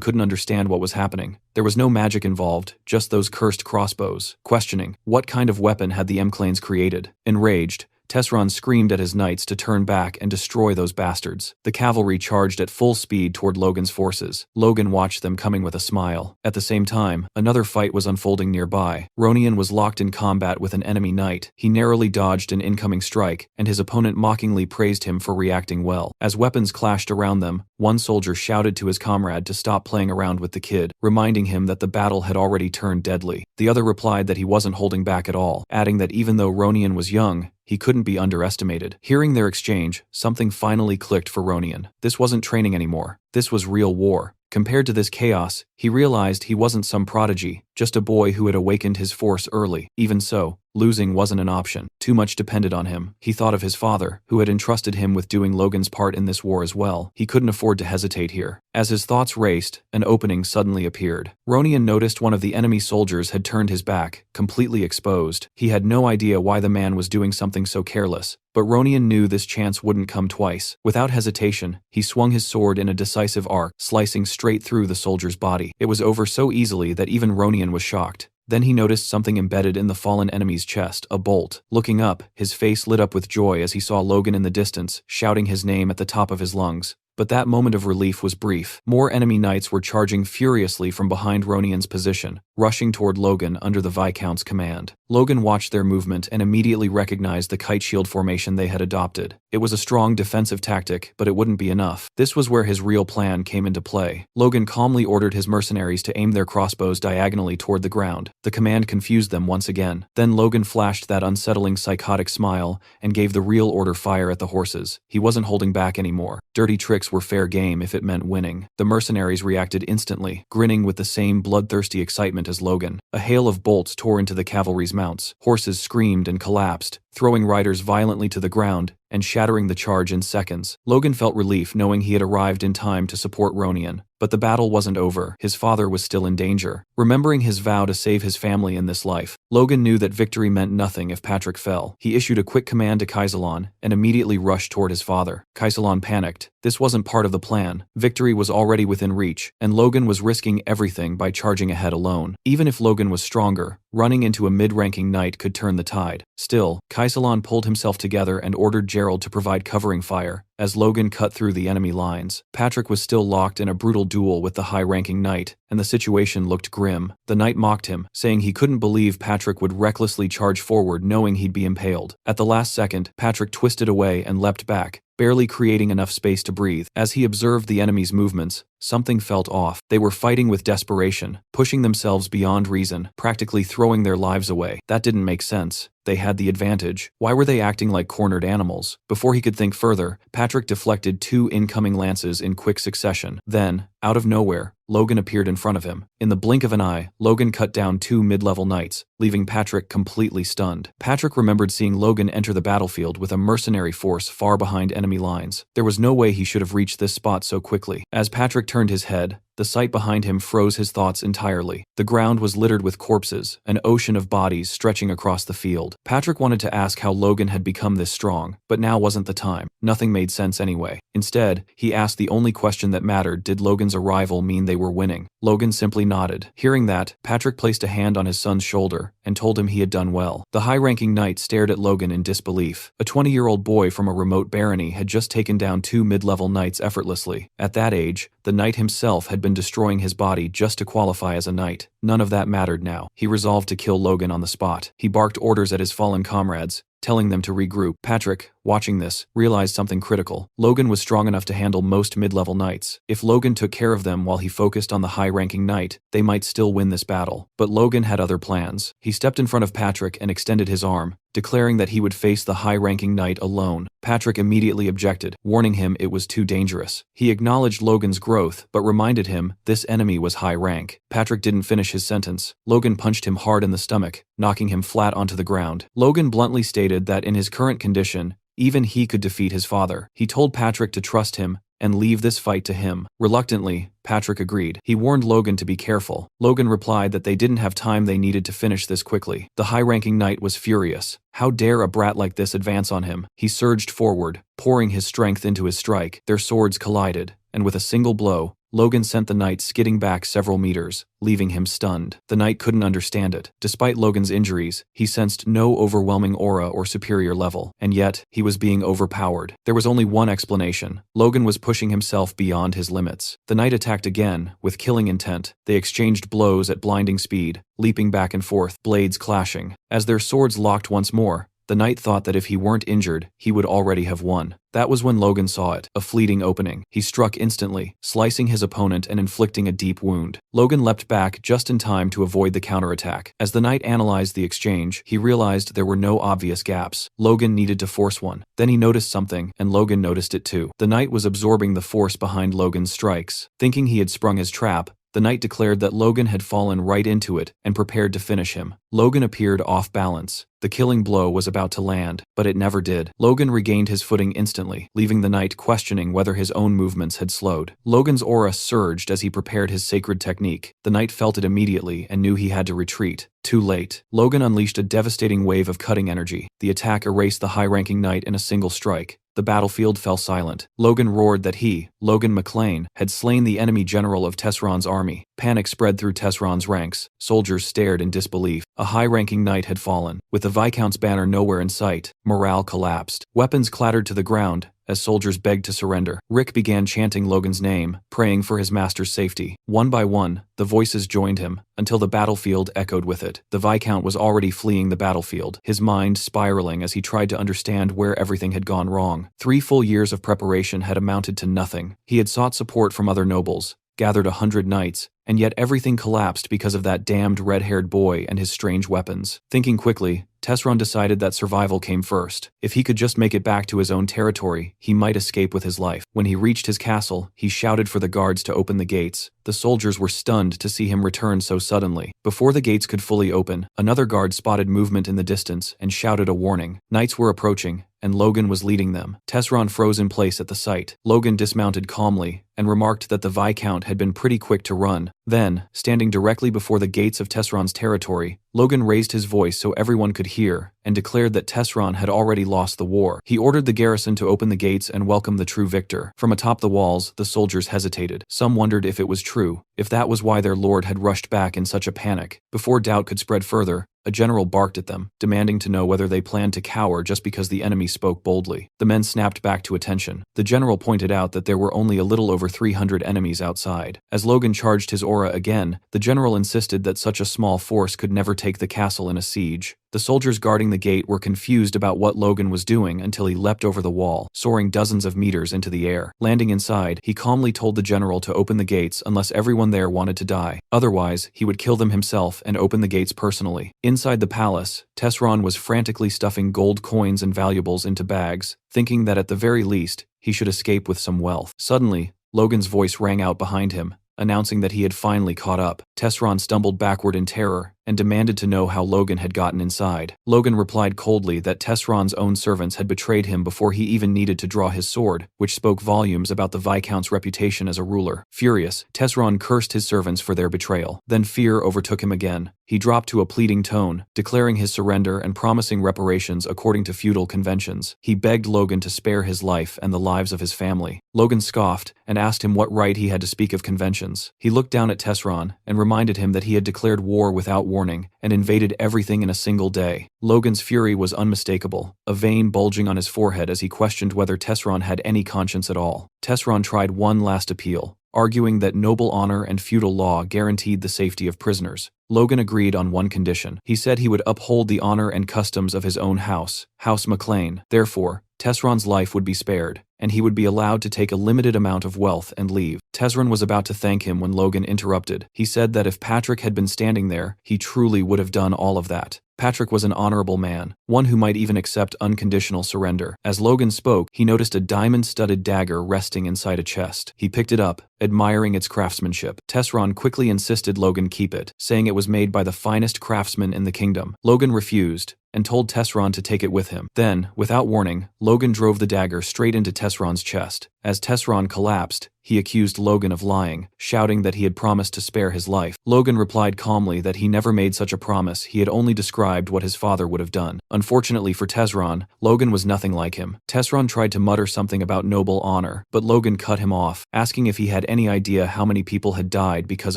Speaker 1: couldn't understand what was happening. There was no magic involved, just those cursed crossbows. Questioning, what kind of weapon had the McLeans created? Enraged, Tesron screamed at his knights to turn back and destroy those bastards. The cavalry charged at full speed toward Logan's forces. Logan watched them coming with a smile. At the same time, another fight was unfolding nearby. Ronian was locked in combat with an enemy knight. He narrowly dodged an incoming strike, and his opponent mockingly praised him for reacting well. As weapons clashed around them, one soldier shouted to his comrade to stop playing around with the kid, reminding him that the battle had already turned deadly. The other replied that he wasn't holding back at all, adding that even though Ronian was young, he couldn't be underestimated. Hearing their exchange, something finally clicked for Ronian. This wasn't training anymore. This was real war. Compared to this chaos, he realized he wasn't some prodigy, just a boy who had awakened his force early. Even so, losing wasn't an option. Too much depended on him. He thought of his father, who had entrusted him with doing Logan's part in this war as well. He couldn't afford to hesitate here. As his thoughts raced, an opening suddenly appeared. Ronian noticed one of the enemy soldiers had turned his back, completely exposed. He had no idea why the man was doing something so careless, but Ronian knew this chance wouldn't come twice. Without hesitation, he swung his sword in a decisive arc, slicing straight through the soldier's body. It was over so easily that even Ronian was shocked. Then he noticed something embedded in the fallen enemy's chest, a bolt. Looking up, his face lit up with joy as he saw Logan in the distance, shouting his name at the top of his lungs. But that moment of relief was brief. More enemy knights were charging furiously from behind Ronian's position, rushing toward Logan under the Viscount's command. Logan watched their movement and immediately recognized the kite shield formation they had adopted. It was a strong defensive tactic, but it wouldn't be enough. This was where his real plan came into play. Logan calmly ordered his mercenaries to aim their crossbows diagonally toward the ground. The command confused them once again. Then Logan flashed that unsettling psychotic smile and gave the real order: fire at the horses. He wasn't holding back anymore. Dirty tricks were fair game if it meant winning. The mercenaries reacted instantly, grinning with the same bloodthirsty excitement as Logan. A hail of bolts tore into the cavalry's mounts. Horses screamed and collapsed, throwing riders violently to the ground and shattering the charge in seconds. Logan felt relief knowing he had arrived in time to support Ronian. But the battle wasn't over. His father was still in danger. Remembering his vow to save his family in this life, Logan knew that victory meant nothing if Patrick fell. He issued a quick command to Kaisalon and immediately rushed toward his father. Kaisalon panicked. This wasn't part of the plan. Victory was already within reach, and Logan was risking everything by charging ahead alone. Even if Logan was stronger, running into a mid-ranking knight could turn the tide. Still, Kaisalon pulled himself together and ordered Gerald to provide covering fire. As Logan cut through the enemy lines, Patrick was still locked in a brutal duel with the high-ranking knight, and the situation looked grim. The knight mocked him, saying he couldn't believe Patrick would recklessly charge forward knowing he'd be impaled. At the last second, Patrick twisted away and leapt back, barely creating enough space to breathe. As he observed the enemy's movements, something felt off. They were fighting with desperation, pushing themselves beyond reason, practically throwing their lives away. That didn't make sense. They had the advantage. Why were they acting like cornered animals? Before he could think further, Patrick deflected 2 incoming lances in quick succession. Then, out of nowhere, Logan appeared in front of him. In the blink of an eye, Logan cut down 2 mid-level knights, leaving Patrick completely stunned. Patrick remembered seeing Logan enter the battlefield with a mercenary force far behind enemy lines. There was no way he should have reached this spot so quickly. As Patrick turned his head, the sight behind him froze his thoughts entirely. The ground was littered with corpses, an ocean of bodies stretching across the field. Patrick wanted to ask how Logan had become this strong, but now wasn't the time. Nothing made sense anyway. Instead, he asked the only question that mattered: did Logan's arrival mean they were winning? Logan simply nodded. Hearing that, Patrick placed a hand on his son's shoulder and told him he had done well. The high-ranking knight stared at Logan in disbelief. A 20-year-old boy from a remote barony had just taken down 2 mid-level knights effortlessly. At that age, the knight himself had been destroying his body just to qualify as a knight. None of that mattered now. He resolved to kill Logan on the spot. He barked orders at his fallen comrades, telling them to regroup. Patrick, watching this, realized something critical. Logan was strong enough to handle most mid-level knights. If Logan took care of them while he focused on the high-ranking knight, they might still win this battle. But Logan had other plans. He stepped in front of Patrick and extended his arm, declaring that he would face the high-ranking knight alone. Patrick immediately objected, warning him it was too dangerous. He acknowledged Logan's growth, but reminded him this enemy was high rank. Patrick didn't finish his sentence. Logan punched him hard in the stomach, knocking him flat onto the ground. Logan bluntly stated that in his current condition, even he could defeat his father. He told Patrick to trust him and leave this fight to him. Reluctantly, Patrick agreed. He warned Logan to be careful. Logan replied that they didn't have time, they needed to finish this quickly. The high-ranking knight was furious. How dare a brat like this advance on him? He surged forward, pouring his strength into his strike. Their swords collided, and with a single blow, Logan sent the knight skidding back several meters, leaving him stunned. The knight couldn't understand it. Despite Logan's injuries, he sensed no overwhelming aura or superior level, and yet, he was being overpowered. There was only one explanation. Logan was pushing himself beyond his limits. The knight attacked again, with killing intent. They exchanged blows at blinding speed, leaping back and forth, blades clashing. As their swords locked once more, the knight thought that if he weren't injured, he would already have won. That was when Logan saw it, a fleeting opening. He struck instantly, slicing his opponent and inflicting a deep wound. Logan leapt back just in time to avoid the counterattack. As the knight analyzed the exchange, he realized there were no obvious gaps. Logan needed to force one. Then he noticed something, and Logan noticed it too. The knight was absorbing the force behind Logan's strikes. Thinking he had sprung his trap, the knight declared that Logan had fallen right into it and prepared to finish him. Logan appeared off balance. The killing blow was about to land, but it never did. Logan regained his footing instantly, leaving the knight questioning whether his own movements had slowed. Logan's aura surged as he prepared his sacred technique. The knight felt it immediately and knew he had to retreat. Too late. Logan unleashed a devastating wave of cutting energy. The attack erased the high-ranking knight in a single strike. The battlefield fell silent. Logan roared that he, Logan McLean, had slain the enemy general of Tesseron's army. Panic spread through Tesseron's ranks. Soldiers stared in disbelief. A high-ranking knight had fallen. With the Viscount's banner nowhere in sight, morale collapsed. Weapons clattered to the ground as soldiers begged to surrender. Rick began chanting Logan's name, praying for his master's safety. One by one, the voices joined him, until the battlefield echoed with it. The Viscount was already fleeing the battlefield, his mind spiraling as he tried to understand where everything had gone wrong. 3 full years of preparation had amounted to nothing. He had sought support from other nobles, gathered 100 knights, and yet everything collapsed because of that damned red-haired boy and his strange weapons. Thinking quickly, Tesron decided that survival came first. If he could just make it back to his own territory, he might escape with his life. When he reached his castle, he shouted for the guards to open the gates. The soldiers were stunned to see him return so suddenly. Before the gates could fully open, another guard spotted movement in the distance and shouted a warning. Knights were approaching, and Logan was leading them. Tesron froze in place at the sight. Logan dismounted calmly and remarked that the Viscount had been pretty quick to run. Then, standing directly before the gates of Tesron's territory, Logan raised his voice so everyone could hear and declared that Tesron had already lost the war. He ordered the garrison to open the gates and welcome the true victor. From atop the walls, the soldiers hesitated. Some wondered if it was true, if that was why their lord had rushed back in such a panic. Before doubt could spread further, a general barked at them, demanding to know whether they planned to cower just because the enemy spoke boldly. The men snapped back to attention. The general pointed out that there were only a little over 300 enemies outside. As Logan charged his aura again, the general insisted that such a small force could never take the castle in a siege. The soldiers guarding the gate were confused about what Logan was doing until he leapt over the wall, soaring dozens of meters into the air. Landing inside, he calmly told the general to open the gates unless everyone there wanted to die. Otherwise, he would kill them himself and open the gates personally. Inside the palace, Tesron was frantically stuffing gold coins and valuables into bags, thinking that at the very least, he should escape with some wealth. Suddenly, Logan's voice rang out behind him, announcing that he had finally caught up. Tesron stumbled backward in terror and demanded to know how Logan had gotten inside. Logan replied coldly that Tesron's own servants had betrayed him before he even needed to draw his sword, which spoke volumes about the Viscount's reputation as a ruler. Furious, Tesron cursed his servants for their betrayal. Then fear overtook him again. He dropped to a pleading tone, declaring his surrender and promising reparations according to feudal conventions. He begged Logan to spare his life and the lives of his family. Logan scoffed and asked him what right he had to speak of conventions. He looked down at Tesron and reminded him that he had declared war without warning and invaded everything in a single day. Logan's fury was unmistakable, a vein bulging on his forehead as he questioned whether Tesron had any conscience at all. Tesron tried one last appeal, arguing that noble honor and feudal law guaranteed the safety of prisoners. Logan agreed on one condition. He said he would uphold the honor and customs of his own house, House McLean. Therefore, Tesron's life would be spared, and he would be allowed to take a limited amount of wealth and leave. Tesron was about to thank him when Logan interrupted. He said that if Patrick had been standing there, he truly would have done all of that. Patrick was an honorable man, one who might even accept unconditional surrender. As Logan spoke, he noticed a diamond-studded dagger resting inside a chest. He picked it up, admiring its craftsmanship. Tesron quickly insisted Logan keep it, saying it was made by the finest craftsman in the kingdom. Logan refused, and told Tesron to take it with him. Then, without warning, Logan drove the dagger straight into Tesron's chest. As Tesron collapsed, he accused Logan of lying, shouting that he had promised to spare his life. Logan replied calmly that he never made such a promise, he had only described what his father would have done. Unfortunately for Tesron, Logan was nothing like him. Tesron tried to mutter something about noble honor, but Logan cut him off, asking if he had any idea how many people had died because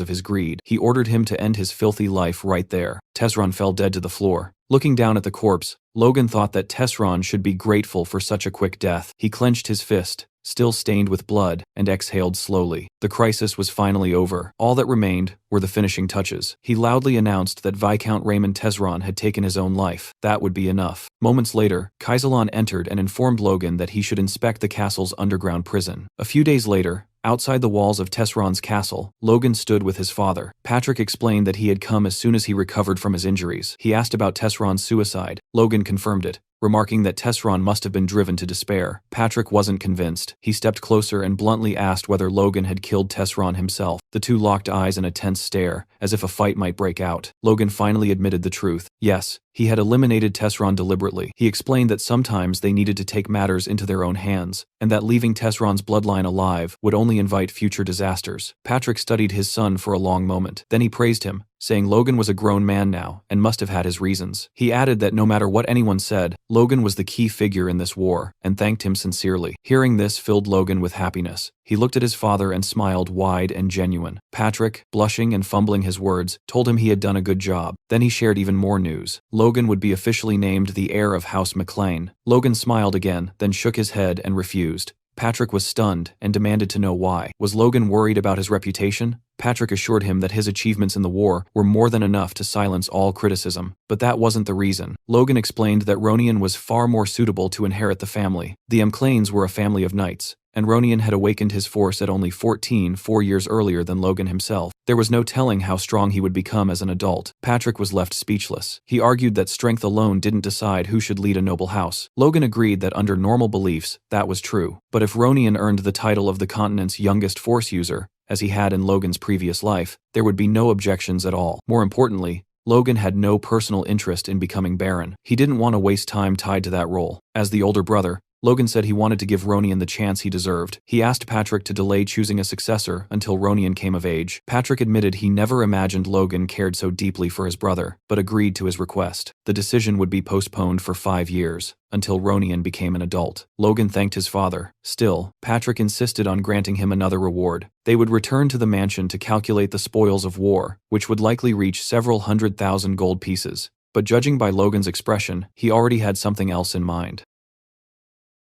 Speaker 1: of his greed. He ordered him to end his filthy life right there. Tesron fell dead to the floor. Looking down at the corpse, Logan thought that Tesron should be grateful for such a quick death. He clenched his fist, still stained with blood, and exhaled slowly. The crisis was finally over. All that remained were the finishing touches. He loudly announced that Viscount Raymond Tesron had taken his own life. That would be enough. Moments later, Kaisalon entered and informed Logan that he should inspect the castle's underground prison. A few days later, outside the walls of Tesron's castle, Logan stood with his father. Patrick explained that he had come as soon as he recovered from his injuries. He asked about Tesron's suicide. Logan confirmed it, remarking that Tesron must have been driven to despair. Patrick wasn't convinced. He stepped closer and bluntly asked whether Logan had killed Tesron himself. The two locked eyes in a tense stare, as if a fight might break out. Logan finally admitted the truth. Yes, he had eliminated Tesron deliberately. He explained that sometimes they needed to take matters into their own hands, and that leaving Tesron's bloodline alive would only invite future disasters. Patrick studied his son for a long moment. Then he praised him, saying Logan was a grown man now and must have had his reasons. He added that no matter what anyone said, Logan was the key figure in this war, and thanked him sincerely. Hearing this filled Logan with happiness. He looked at his father and smiled wide and genuine. Patrick, blushing and fumbling his words, told him he had done a good job. Then he shared even more news. Logan would be officially named the heir of House McLean. Logan smiled again, then shook his head and refused. Patrick was stunned and demanded to know why. Was Logan worried about his reputation? Patrick assured him that his achievements in the war were more than enough to silence all criticism. But that wasn't the reason. Logan explained that Ronian was far more suitable to inherit the family. The McLeans were a family of knights, and Ronian had awakened his force at only 14, 4 years earlier than Logan himself. There was no telling how strong he would become as an adult. Patrick was left speechless. He argued that strength alone didn't decide who should lead a noble house. Logan agreed that under normal beliefs, that was true. But if Ronian earned the title of the continent's youngest force user, as he had in Logan's previous life, there would be no objections at all. More importantly, Logan had no personal interest in becoming Baron. He didn't want to waste time tied to that role. As the older brother, Logan said he wanted to give Ronian the chance he deserved. He asked Patrick to delay choosing a successor until Ronian came of age. Patrick admitted he never imagined Logan cared so deeply for his brother, but agreed to his request. The decision would be postponed for 5 years, until Ronian became an adult. Logan thanked his father. Still, Patrick insisted on granting him another reward. They would return to the mansion to calculate the spoils of war, which would likely reach several 100,000 gold pieces. But judging by Logan's expression, he already had something else in mind.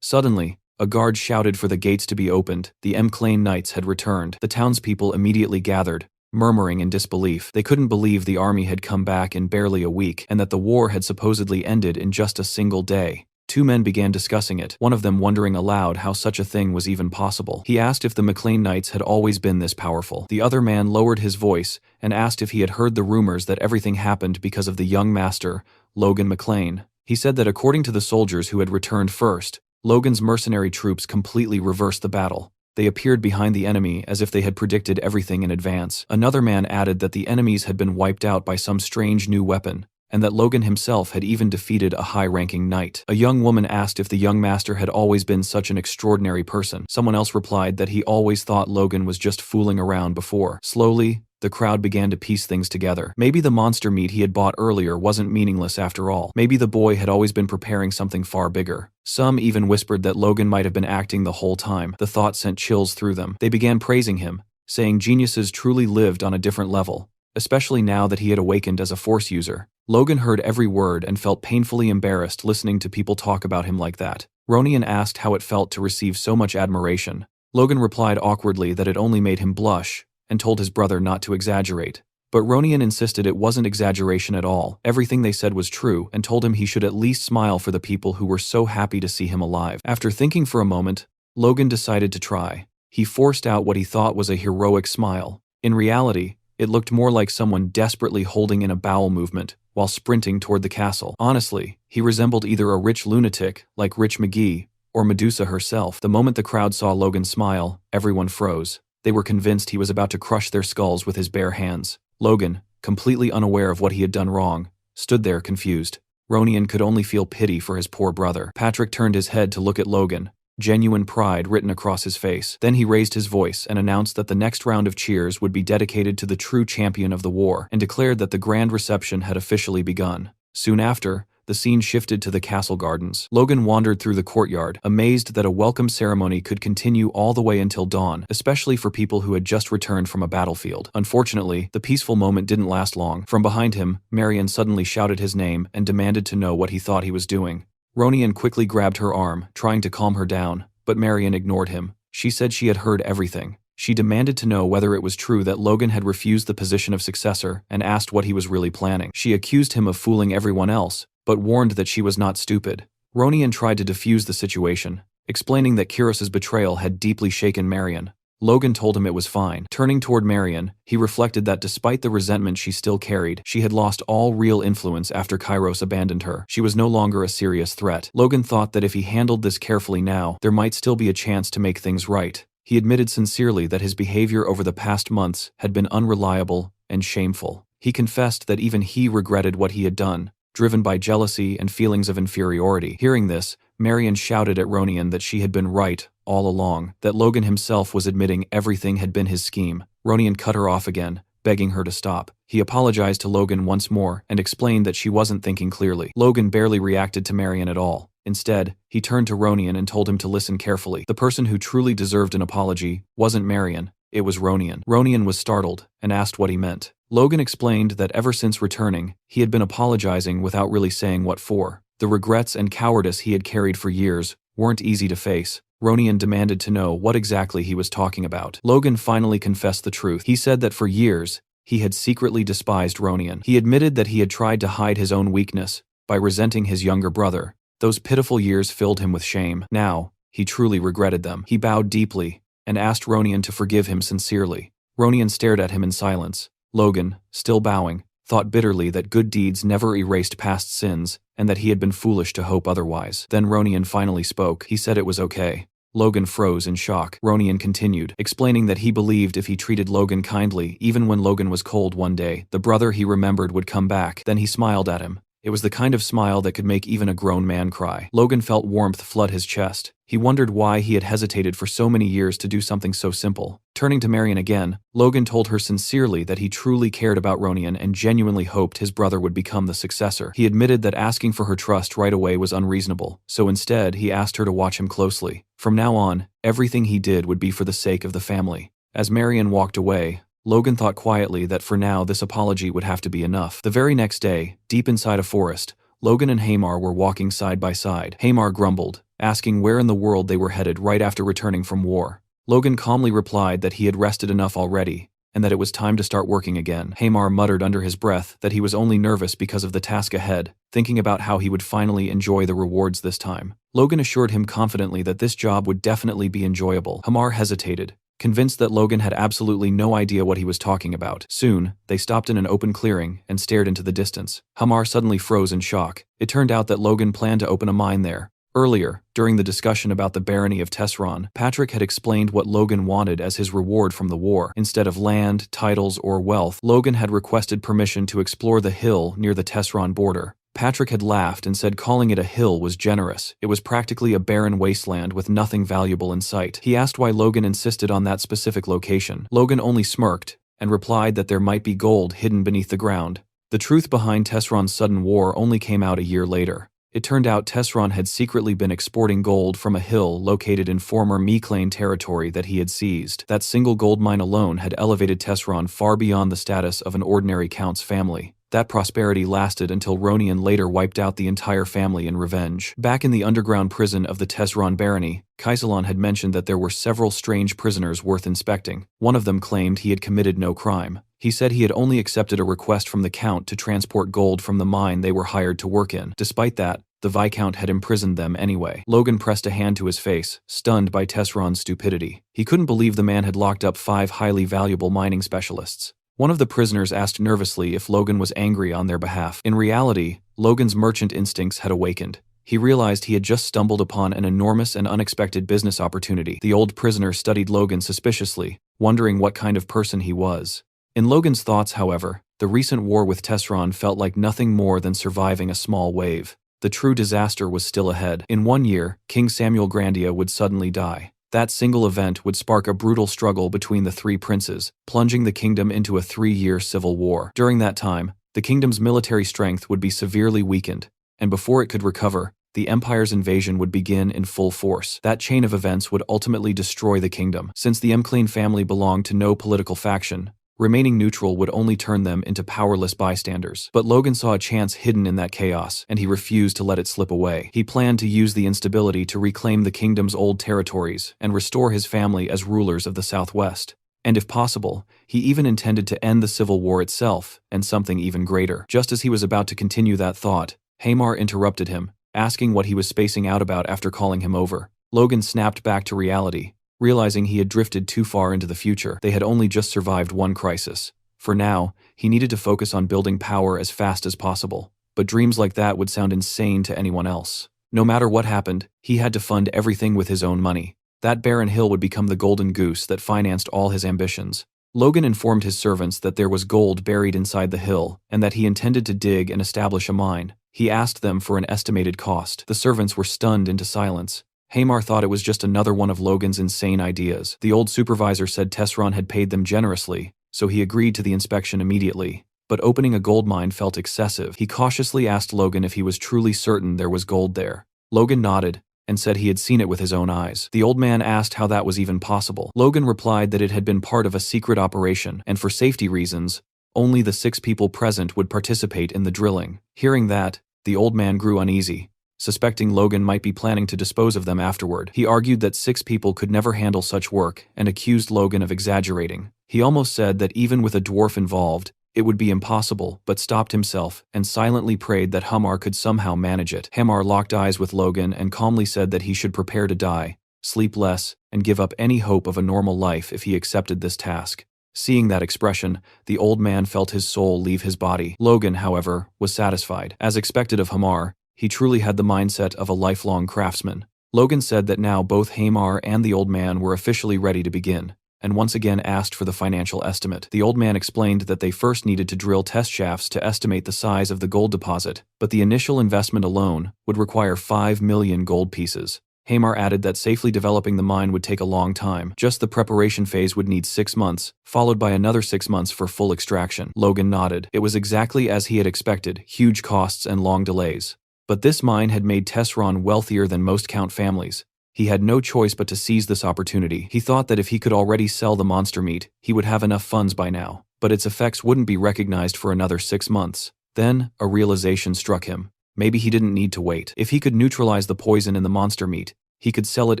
Speaker 1: Suddenly, a guard shouted for the gates to be opened. The M'Clane Knights had returned. The townspeople immediately gathered, murmuring in disbelief. They couldn't believe the army had come back in barely a week, and that the war had supposedly ended in just a single day. Two men began discussing it, one of them wondering aloud how such a thing was even possible. He asked if the M'Clane Knights had always been this powerful. The other man lowered his voice and asked if he had heard the rumors that everything happened because of the young master, Logan McClane. He said that according to the soldiers who had returned first, Logan's mercenary troops completely reversed the battle. They appeared behind the enemy as if they had predicted everything in advance. Another man added that the enemies had been wiped out by some strange new weapon, and that Logan himself had even defeated a high-ranking knight. A young woman asked if the young master had always been such an extraordinary person. Someone else replied that he always thought Logan was just fooling around before. Slowly, the crowd began to piece things together. Maybe the monster meat he had bought earlier wasn't meaningless after all. Maybe the boy had always been preparing something far bigger. Some even whispered that Logan might have been acting the whole time. The thought sent chills through them. They began praising him, saying geniuses truly lived on a different level, especially now that he had awakened as a force user. Logan heard every word and felt painfully embarrassed listening to people talk about him like that. Ronian asked how it felt to receive so much admiration. Logan replied awkwardly that it only made him blush, and told his brother not to exaggerate. But Ronian insisted it wasn't exaggeration at all. Everything they said was true, and told him he should at least smile for the people who were so happy to see him alive. After thinking for a moment, Logan decided to try. He forced out what he thought was a heroic smile. In reality, it looked more like someone desperately holding in a bowel movement while sprinting toward the castle. Honestly, he resembled either a rich lunatic, like Rich McGee, or Medusa herself. The moment the crowd saw Logan smile, everyone froze. They were convinced he was about to crush their skulls with his bare hands. Logan, completely unaware of what he had done wrong, stood there confused. Ronian could only feel pity for his poor brother. Patrick turned his head to look at Logan, genuine pride written across his face. Then he raised his voice and announced that the next round of cheers would be dedicated to the true champion of the war, and declared that the grand reception had officially begun. Soon after, the scene shifted to the castle gardens. Logan wandered through the courtyard, amazed that a welcome ceremony could continue all the way until dawn, especially for people who had just returned from a battlefield. Unfortunately, the peaceful moment didn't last long. From behind him, Marion suddenly shouted his name and demanded to know what he thought he was doing. Ronian quickly grabbed her arm, trying to calm her down, but Marion ignored him. She said she had heard everything. She demanded to know whether it was true that Logan had refused the position of successor and asked what he was really planning. She accused him of fooling everyone else, but warned that she was not stupid. Ronian tried to defuse the situation, explaining that Kyros's betrayal had deeply shaken Marion. Logan told him it was fine. Turning toward Marion, he reflected that despite the resentment she still carried, she had lost all real influence after Kyros abandoned her. She was no longer a serious threat. Logan thought that if he handled this carefully now, there might still be a chance to make things right. He admitted sincerely that his behavior over the past months had been unreliable and shameful. He confessed that even he regretted what he had done, driven by jealousy and feelings of inferiority. Hearing this, Marion shouted at Ronian that she had been right all along, that Logan himself was admitting everything had been his scheme. Ronian cut her off again, begging her to stop. He apologized to Logan once more and explained that she wasn't thinking clearly. Logan barely reacted to Marion at all. Instead, he turned to Ronian and told him to listen carefully. The person who truly deserved an apology wasn't Marion, it was Ronian. Ronian was startled and asked what he meant. Logan explained that ever since returning, he had been apologizing without really saying what for. The regrets and cowardice he had carried for years weren't easy to face. Ronian demanded to know what exactly he was talking about. Logan finally confessed the truth. He said that for years, he had secretly despised Ronian. He admitted that he had tried to hide his own weakness by resenting his younger brother. Those pitiful years filled him with shame. Now, he truly regretted them. He bowed deeply and asked Ronian to forgive him sincerely. Ronian stared at him in silence. Logan, still bowing, thought bitterly that good deeds never erased past sins and that he had been foolish to hope otherwise. Then Ronian finally spoke. He said it was okay. Logan froze in shock. Ronian continued, explaining that he believed if he treated Logan kindly, even when Logan was cold one day, the brother he remembered would come back. Then he smiled at him. It was the kind of smile that could make even a grown man cry. Logan felt warmth flood his chest. He wondered why he had hesitated for so many years to do something so simple. Turning to Marion again, Logan told her sincerely that he truly cared about Ronian and genuinely hoped his brother would become the successor. He admitted that asking for her trust right away was unreasonable, so instead he asked her to watch him closely. From now on, everything he did would be for the sake of the family. As Marion walked away, Logan thought quietly that for now this apology would have to be enough. The very next day, deep inside a forest, Logan and Hamar were walking side by side. Hamar grumbled, asking where in the world they were headed right after returning from war. Logan calmly replied that he had rested enough already, and that it was time to start working again. Hamar muttered under his breath that he was only nervous because of the task ahead, thinking about how he would finally enjoy the rewards this time. Logan assured him confidently that this job would definitely be enjoyable. Hamar hesitated, convinced that Logan had absolutely no idea what he was talking about. Soon, they stopped in an open clearing and stared into the distance. Hamar suddenly froze in shock. It turned out that Logan planned to open a mine there. Earlier, during the discussion about the barony of Tesron, Patrick had explained what Logan wanted as his reward from the war. Instead of land, titles, or wealth, Logan had requested permission to explore the hill near the Tesron border. Patrick had laughed and said calling it a hill was generous. It was practically a barren wasteland with nothing valuable in sight. He asked why Logan insisted on that specific location. Logan only smirked and replied that there might be gold hidden beneath the ground. The truth behind Tesron's sudden war only came out a year later. It turned out Tesron had secretly been exporting gold from a hill located in former Meclane territory that he had seized. That single gold mine alone had elevated Tesron far beyond the status of an ordinary count's family. That prosperity lasted until Ronian later wiped out the entire family in revenge. Back in the underground prison of the Tesron barony, Kaisalon had mentioned that there were several strange prisoners worth inspecting. One of them claimed he had committed no crime. He said he had only accepted a request from the Count to transport gold from the mine they were hired to work in. Despite that, the Viscount had imprisoned them anyway. Logan pressed a hand to his face, stunned by Tesron's stupidity. He couldn't believe the man had locked up 5 highly valuable mining specialists. One of the prisoners asked nervously if Logan was angry on their behalf. In reality, Logan's merchant instincts had awakened. He realized he had just stumbled upon an enormous and unexpected business opportunity. The old prisoner studied Logan suspiciously, wondering what kind of person he was. In Logan's thoughts, however, the recent war with Tesron felt like nothing more than surviving a small wave. The true disaster was still ahead. In 1 year, King Samuel Grandia would suddenly die. That single event would spark a brutal struggle between the 3 princes, plunging the kingdom into a 3-year civil war. During that time, the kingdom's military strength would be severely weakened, and before it could recover, the empire's invasion would begin in full force. That chain of events would ultimately destroy the kingdom. Since the Meclane family belonged to no political faction, remaining neutral would only turn them into powerless bystanders. But Logan saw a chance hidden in that chaos, and he refused to let it slip away. He planned to use the instability to reclaim the kingdom's old territories and restore his family as rulers of the Southwest. And if possible, he even intended to end the Civil War itself, and something even greater. Just as he was about to continue that thought, Hamar interrupted him, asking what he was spacing out about after calling him over. Logan snapped back to reality, realizing he had drifted too far into the future. They had only just survived one crisis. For now, he needed to focus on building power as fast as possible. But dreams like that would sound insane to anyone else. No matter what happened, he had to fund everything with his own money. That barren hill would become the golden goose that financed all his ambitions. Logan informed his servants that there was gold buried inside the hill, and that he intended to dig and establish a mine. He asked them for an estimated cost. The servants were stunned into silence. Hamar thought it was just another one of Logan's insane ideas. The old supervisor said Tesron had paid them generously, so he agreed to the inspection immediately. But opening a gold mine felt excessive. He cautiously asked Logan if he was truly certain there was gold there. Logan nodded and said he had seen it with his own eyes. The old man asked how that was even possible. Logan replied that it had been part of a secret operation, and for safety reasons, only the 6 people present would participate in the drilling. Hearing that, the old man grew uneasy, suspecting Logan might be planning to dispose of them afterward. He argued that 6 people could never handle such work and accused Logan of exaggerating. He almost said that even with a dwarf involved, it would be impossible, but stopped himself and silently prayed that Hamar could somehow manage it. Hamar locked eyes with Logan and calmly said that he should prepare to die, sleep less, and give up any hope of a normal life if he accepted this task. Seeing that expression, the old man felt his soul leave his body. Logan, however, was satisfied. As expected of Hamar, he truly had the mindset of a lifelong craftsman. Logan said that now both Hamar and the old man were officially ready to begin, and once again asked for the financial estimate. The old man explained that they first needed to drill test shafts to estimate the size of the gold deposit, but the initial investment alone would require 5 million gold pieces. Hamar added that safely developing the mine would take a long time. Just the preparation phase would need 6 months, followed by another 6 months for full extraction. Logan nodded. It was exactly as he had expected, huge costs and long delays. But this mine had made Tesron wealthier than most Count families. He had no choice but to seize this opportunity. He thought that if he could already sell the monster meat, he would have enough funds by now. But its effects wouldn't be recognized for another 6 months. Then, a realization struck him. Maybe he didn't need to wait. If he could neutralize the poison in the monster meat, he could sell it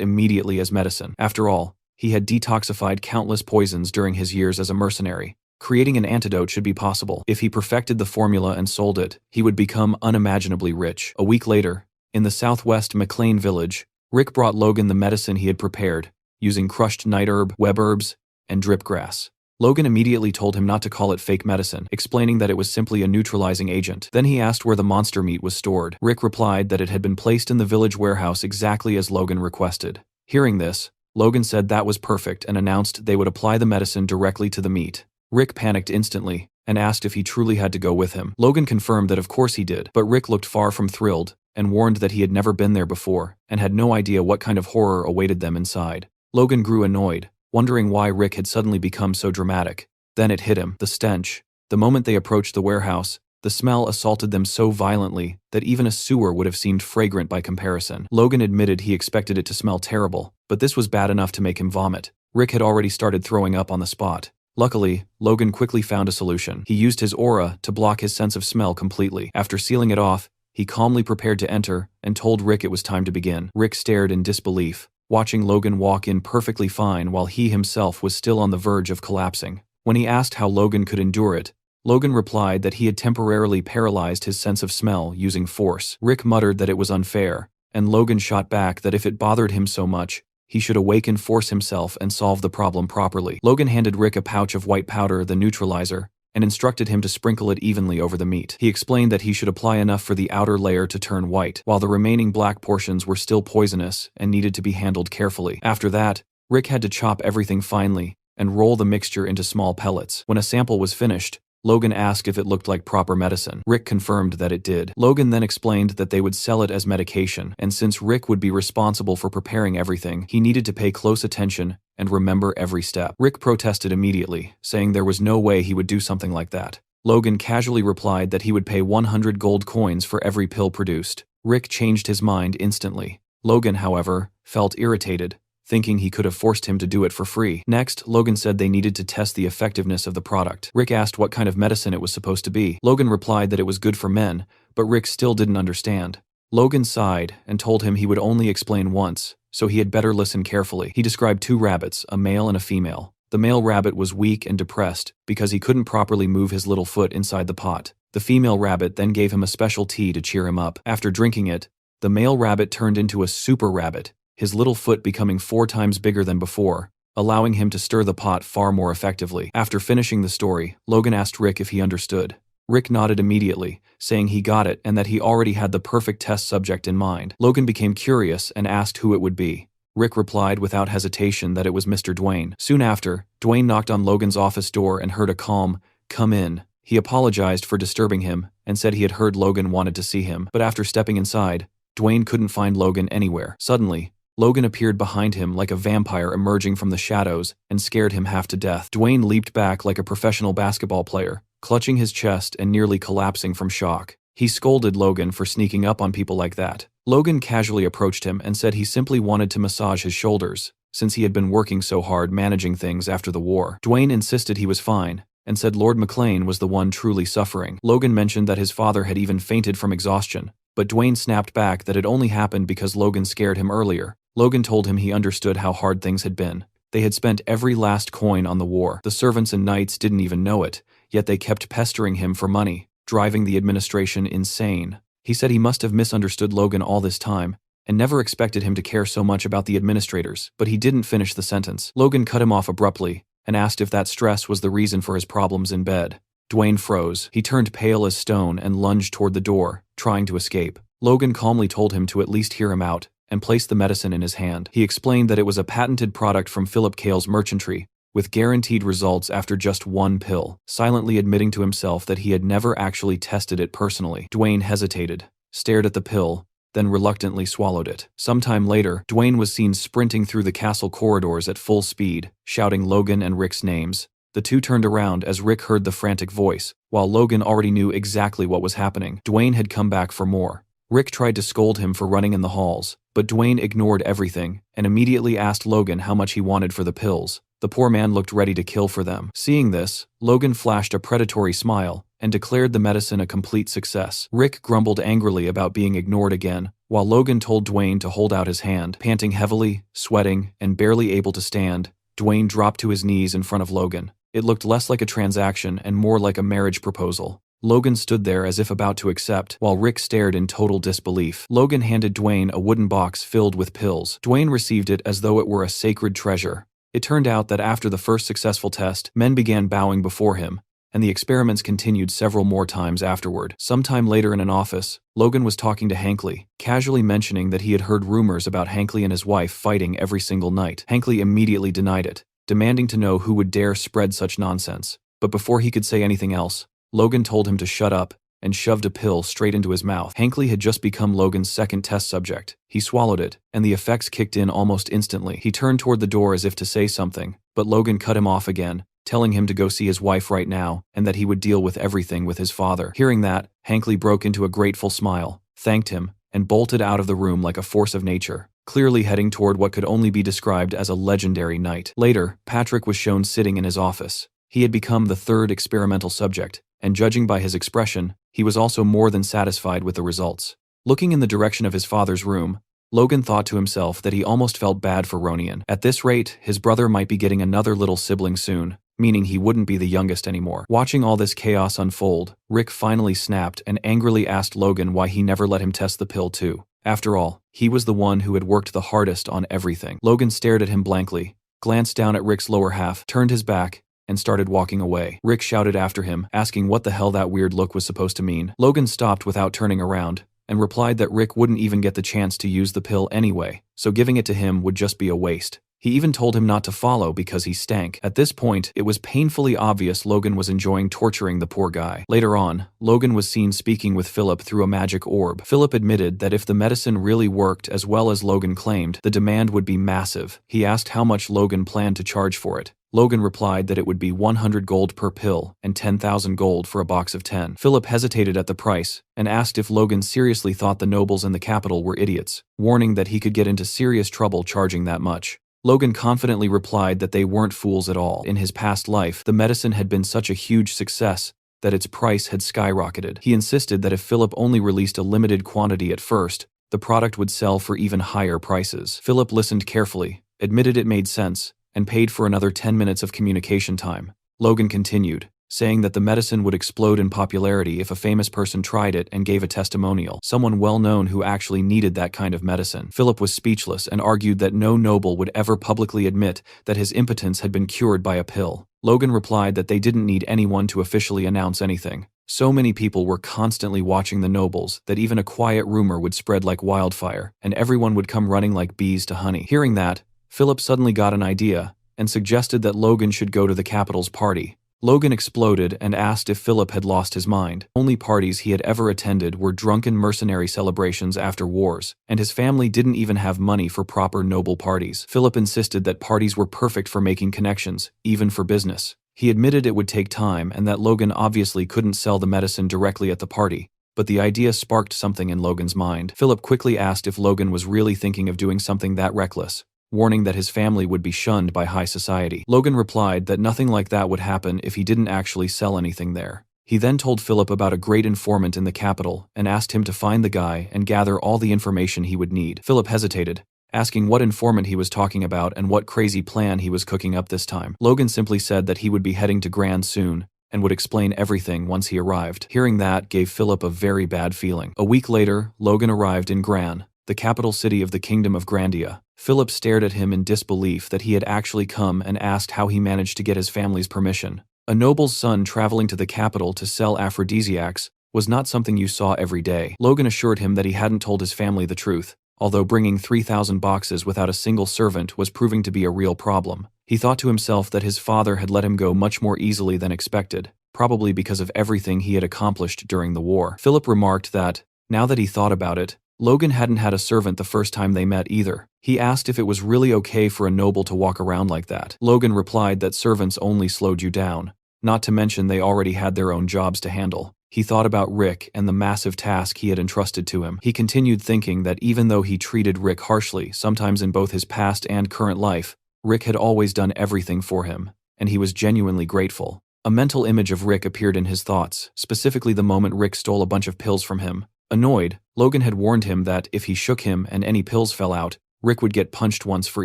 Speaker 1: immediately as medicine. After all, he had detoxified countless poisons during his years as a mercenary. Creating an antidote should be possible. If he perfected the formula and sold it, he would become unimaginably rich. A week later, in the southwest McLean village, Rick brought Logan the medicine he had prepared, using crushed night herb, web herbs, and drip grass. Logan immediately told him not to call it fake medicine, explaining that it was simply a neutralizing agent. Then he asked where the monster meat was stored. Rick replied that it had been placed in the village warehouse exactly as Logan requested. Hearing this, Logan said that was perfect and announced they would apply the medicine directly to the meat. Rick panicked instantly and asked if he truly had to go with him. Logan confirmed that of course he did, but Rick looked far from thrilled and warned that he had never been there before and had no idea what kind of horror awaited them inside. Logan grew annoyed, wondering why Rick had suddenly become so dramatic. Then it hit him, the stench. The moment they approached the warehouse, the smell assaulted them so violently that even a sewer would have seemed fragrant by comparison. Logan admitted he expected it to smell terrible, but this was bad enough to make him vomit. Rick had already started throwing up on the spot. Luckily, Logan quickly found a solution. He used his aura to block his sense of smell completely. After sealing it off, he calmly prepared to enter and told Rick it was time to begin. Rick stared in disbelief, watching Logan walk in perfectly fine while he himself was still on the verge of collapsing. When he asked how Logan could endure it, Logan replied that he had temporarily paralyzed his sense of smell using force. Rick muttered that it was unfair, and Logan shot back that if it bothered him so much, he should awaken force himself and solve the problem properly. Logan handed Rick a pouch of white powder, the neutralizer, and instructed him to sprinkle it evenly over the meat. He explained that he should apply enough for the outer layer to turn white, while the remaining black portions were still poisonous and needed to be handled carefully. After that, Rick had to chop everything finely and roll the mixture into small pellets. When a sample was finished, Logan asked if it looked like proper medicine. Rick confirmed that it did. Logan then explained that they would sell it as medication, and since Rick would be responsible for preparing everything, he needed to pay close attention and remember every step. Rick protested immediately, saying there was no way he would do something like that. Logan casually replied that he would pay 100 gold coins for every pill produced. Rick changed his mind instantly. Logan, however, felt irritated, thinking he could have forced him to do it for free. Next, Logan said they needed to test the effectiveness of the product. Rick asked what kind of medicine it was supposed to be. Logan replied that it was good for men, but Rick still didn't understand. Logan sighed and told him he would only explain once, so he had better listen carefully. He described 2 rabbits, a male and a female. The male rabbit was weak and depressed because he couldn't properly move his little foot inside the pot. The female rabbit then gave him a special tea to cheer him up. After drinking it, the male rabbit turned into a super rabbit, his little foot becoming 4 times bigger than before, allowing him to stir the pot far more effectively. After finishing the story, Logan asked Rick if he understood. Rick nodded immediately, saying he got it and that he already had the perfect test subject in mind. Logan became curious and asked who it would be. Rick replied without hesitation that it was Mr. Dwayne. Soon after, Dwayne knocked on Logan's office door and heard a calm, "Come in." He apologized for disturbing him and said he had heard Logan wanted to see him, but after stepping inside, Dwayne couldn't find Logan anywhere. Suddenly, Logan appeared behind him like a vampire emerging from the shadows and scared him half to death. Dwayne leaped back like a professional basketball player, clutching his chest and nearly collapsing from shock. He scolded Logan for sneaking up on people like that. Logan casually approached him and said he simply wanted to massage his shoulders, since he had been working so hard managing things after the war. Dwayne insisted he was fine, and said Lord McLean was the one truly suffering. Logan mentioned that his father had even fainted from exhaustion, but Dwayne snapped back that it only happened because Logan scared him earlier. Logan told him he understood how hard things had been. They had spent every last coin on the war. The servants and knights didn't even know it, yet they kept pestering him for money, driving the administration insane. He said he must have misunderstood Logan all this time, and never expected him to care so much about the administrators, but he didn't finish the sentence. Logan cut him off abruptly and asked if that stress was the reason for his problems in bed. Dwayne froze. He turned pale as stone and lunged toward the door, trying to escape. Logan calmly told him to at least hear him out and placed the medicine in his hand. He explained that it was a patented product from Philip Cale's merchantry, with guaranteed results after just one pill, silently admitting to himself that he had never actually tested it personally. Dwayne hesitated, stared at the pill, then reluctantly swallowed it. Sometime later, Dwayne was seen sprinting through the castle corridors at full speed, shouting Logan and Rick's names. The two turned around as Rick heard the frantic voice, while Logan already knew exactly what was happening. Dwayne had come back for more. Rick tried to scold him for running in the halls, but Dwayne ignored everything and immediately asked Logan how much he wanted for the pills. The poor man looked ready to kill for them. Seeing this, Logan flashed a predatory smile and declared the medicine a complete success. Rick grumbled angrily about being ignored again, while Logan told Dwayne to hold out his hand. Panting heavily, sweating, and barely able to stand, Dwayne dropped to his knees in front of Logan. It looked less like a transaction and more like a marriage proposal. Logan stood there as if about to accept, while Rick stared in total disbelief. Logan handed Dwayne a wooden box filled with pills. Dwayne received it as though it were a sacred treasure. It turned out that after the first successful test, men began bowing before him, and the experiments continued several more times afterward. Sometime later in an office, Logan was talking to Hankley, casually mentioning that he had heard rumors about Hankley and his wife fighting every single night. Hankley immediately denied it, demanding to know who would dare spread such nonsense. But before he could say anything else, Logan told him to shut up and shoved a pill straight into his mouth. Hankley had just become Logan's second test subject. He swallowed it, and the effects kicked in almost instantly. He turned toward the door as if to say something, but Logan cut him off again, telling him to go see his wife right now and that he would deal with everything with his father. Hearing that, Hankley broke into a grateful smile, thanked him, and bolted out of the room like a force of nature, clearly heading toward what could only be described as a legendary night. Later, Patrick was shown sitting in his office. He had become the third experimental subject, and judging by his expression, he was also more than satisfied with the results. Looking in the direction of his father's room, Logan thought to himself that he almost felt bad for Ronian. At this rate, his brother might be getting another little sibling soon, meaning he wouldn't be the youngest anymore. Watching all this chaos unfold, Rick finally snapped and angrily asked Logan why he never let him test the pill too. After all, he was the one who had worked the hardest on everything. Logan stared at him blankly, glanced down at Rick's lower half, turned his back, and started walking away. Rick shouted after him, asking what the hell that weird look was supposed to mean. Logan stopped without turning around, and replied that Rick wouldn't even get the chance to use the pill anyway, so giving it to him would just be a waste. He even told him not to follow because he stank. At this point, it was painfully obvious Logan was enjoying torturing the poor guy. Later on, Logan was seen speaking with Philip through a magic orb. Philip admitted that if the medicine really worked as well as Logan claimed, the demand would be massive. He asked how much Logan planned to charge for it. Logan replied that it would be 100 gold per pill and 10,000 gold for a box of 10. Philip hesitated at the price and asked if Logan seriously thought the nobles in the capital were idiots, warning that he could get into serious trouble charging that much. Logan confidently replied that they weren't fools at all. In his past life, the medicine had been such a huge success that its price had skyrocketed. He insisted that if Philip only released a limited quantity at first, the product would sell for even higher prices. Philip listened carefully, admitted it made sense, and paid for another 10 minutes of communication time. Logan continued, saying that the medicine would explode in popularity if a famous person tried it and gave a testimonial, someone well-known who actually needed that kind of medicine. Philip was speechless and argued that no noble would ever publicly admit that his impotence had been cured by a pill. Logan replied that they didn't need anyone to officially announce anything. So many people were constantly watching the nobles that even a quiet rumor would spread like wildfire, and everyone would come running like bees to honey. Hearing that, Philip suddenly got an idea and suggested that Logan should go to the capital's party. Logan exploded and asked if Philip had lost his mind. Only parties he had ever attended were drunken mercenary celebrations after wars, and his family didn't even have money for proper noble parties. Philip insisted that parties were perfect for making connections, even for business. He admitted it would take time and that Logan obviously couldn't sell the medicine directly at the party, but the idea sparked something in Logan's mind. Philip quickly asked if Logan was really thinking of doing something that reckless, warning that his family would be shunned by high society. Logan replied that nothing like that would happen if he didn't actually sell anything there. He then told Philip about a great informant in the capital and asked him to find the guy and gather all the information he would need. Philip hesitated, asking what informant he was talking about and what crazy plan he was cooking up this time. Logan simply said that he would be heading to Gran soon and would explain everything once he arrived. Hearing that gave Philip a very bad feeling. A week later, Logan arrived in Gran. the capital city of the Kingdom of Grandia. Philip stared at him in disbelief that he had actually come and asked how he managed to get his family's permission. A noble's son traveling to the capital to sell aphrodisiacs was not something you saw every day. Logan assured him that he hadn't told his family the truth, although bringing 3,000 boxes without a single servant was proving to be a real problem. He thought to himself that his father had let him go much more easily than expected, probably because of everything he had accomplished during the war. Philip remarked that, now that he thought about it, Logan hadn't had a servant the first time they met either. He asked if it was really okay for a noble to walk around like that. Logan replied that servants only slowed you down, not to mention they already had their own jobs to handle. He thought about Rick and the massive task he had entrusted to him. He continued thinking that even though he treated Rick harshly, sometimes in both his past and current life, Rick had always done everything for him, and he was genuinely grateful. A mental image of Rick appeared in his thoughts, specifically the moment Rick stole a bunch of pills from him. Annoyed, Logan had warned him that if he shook him and any pills fell out, Rick would get punched once for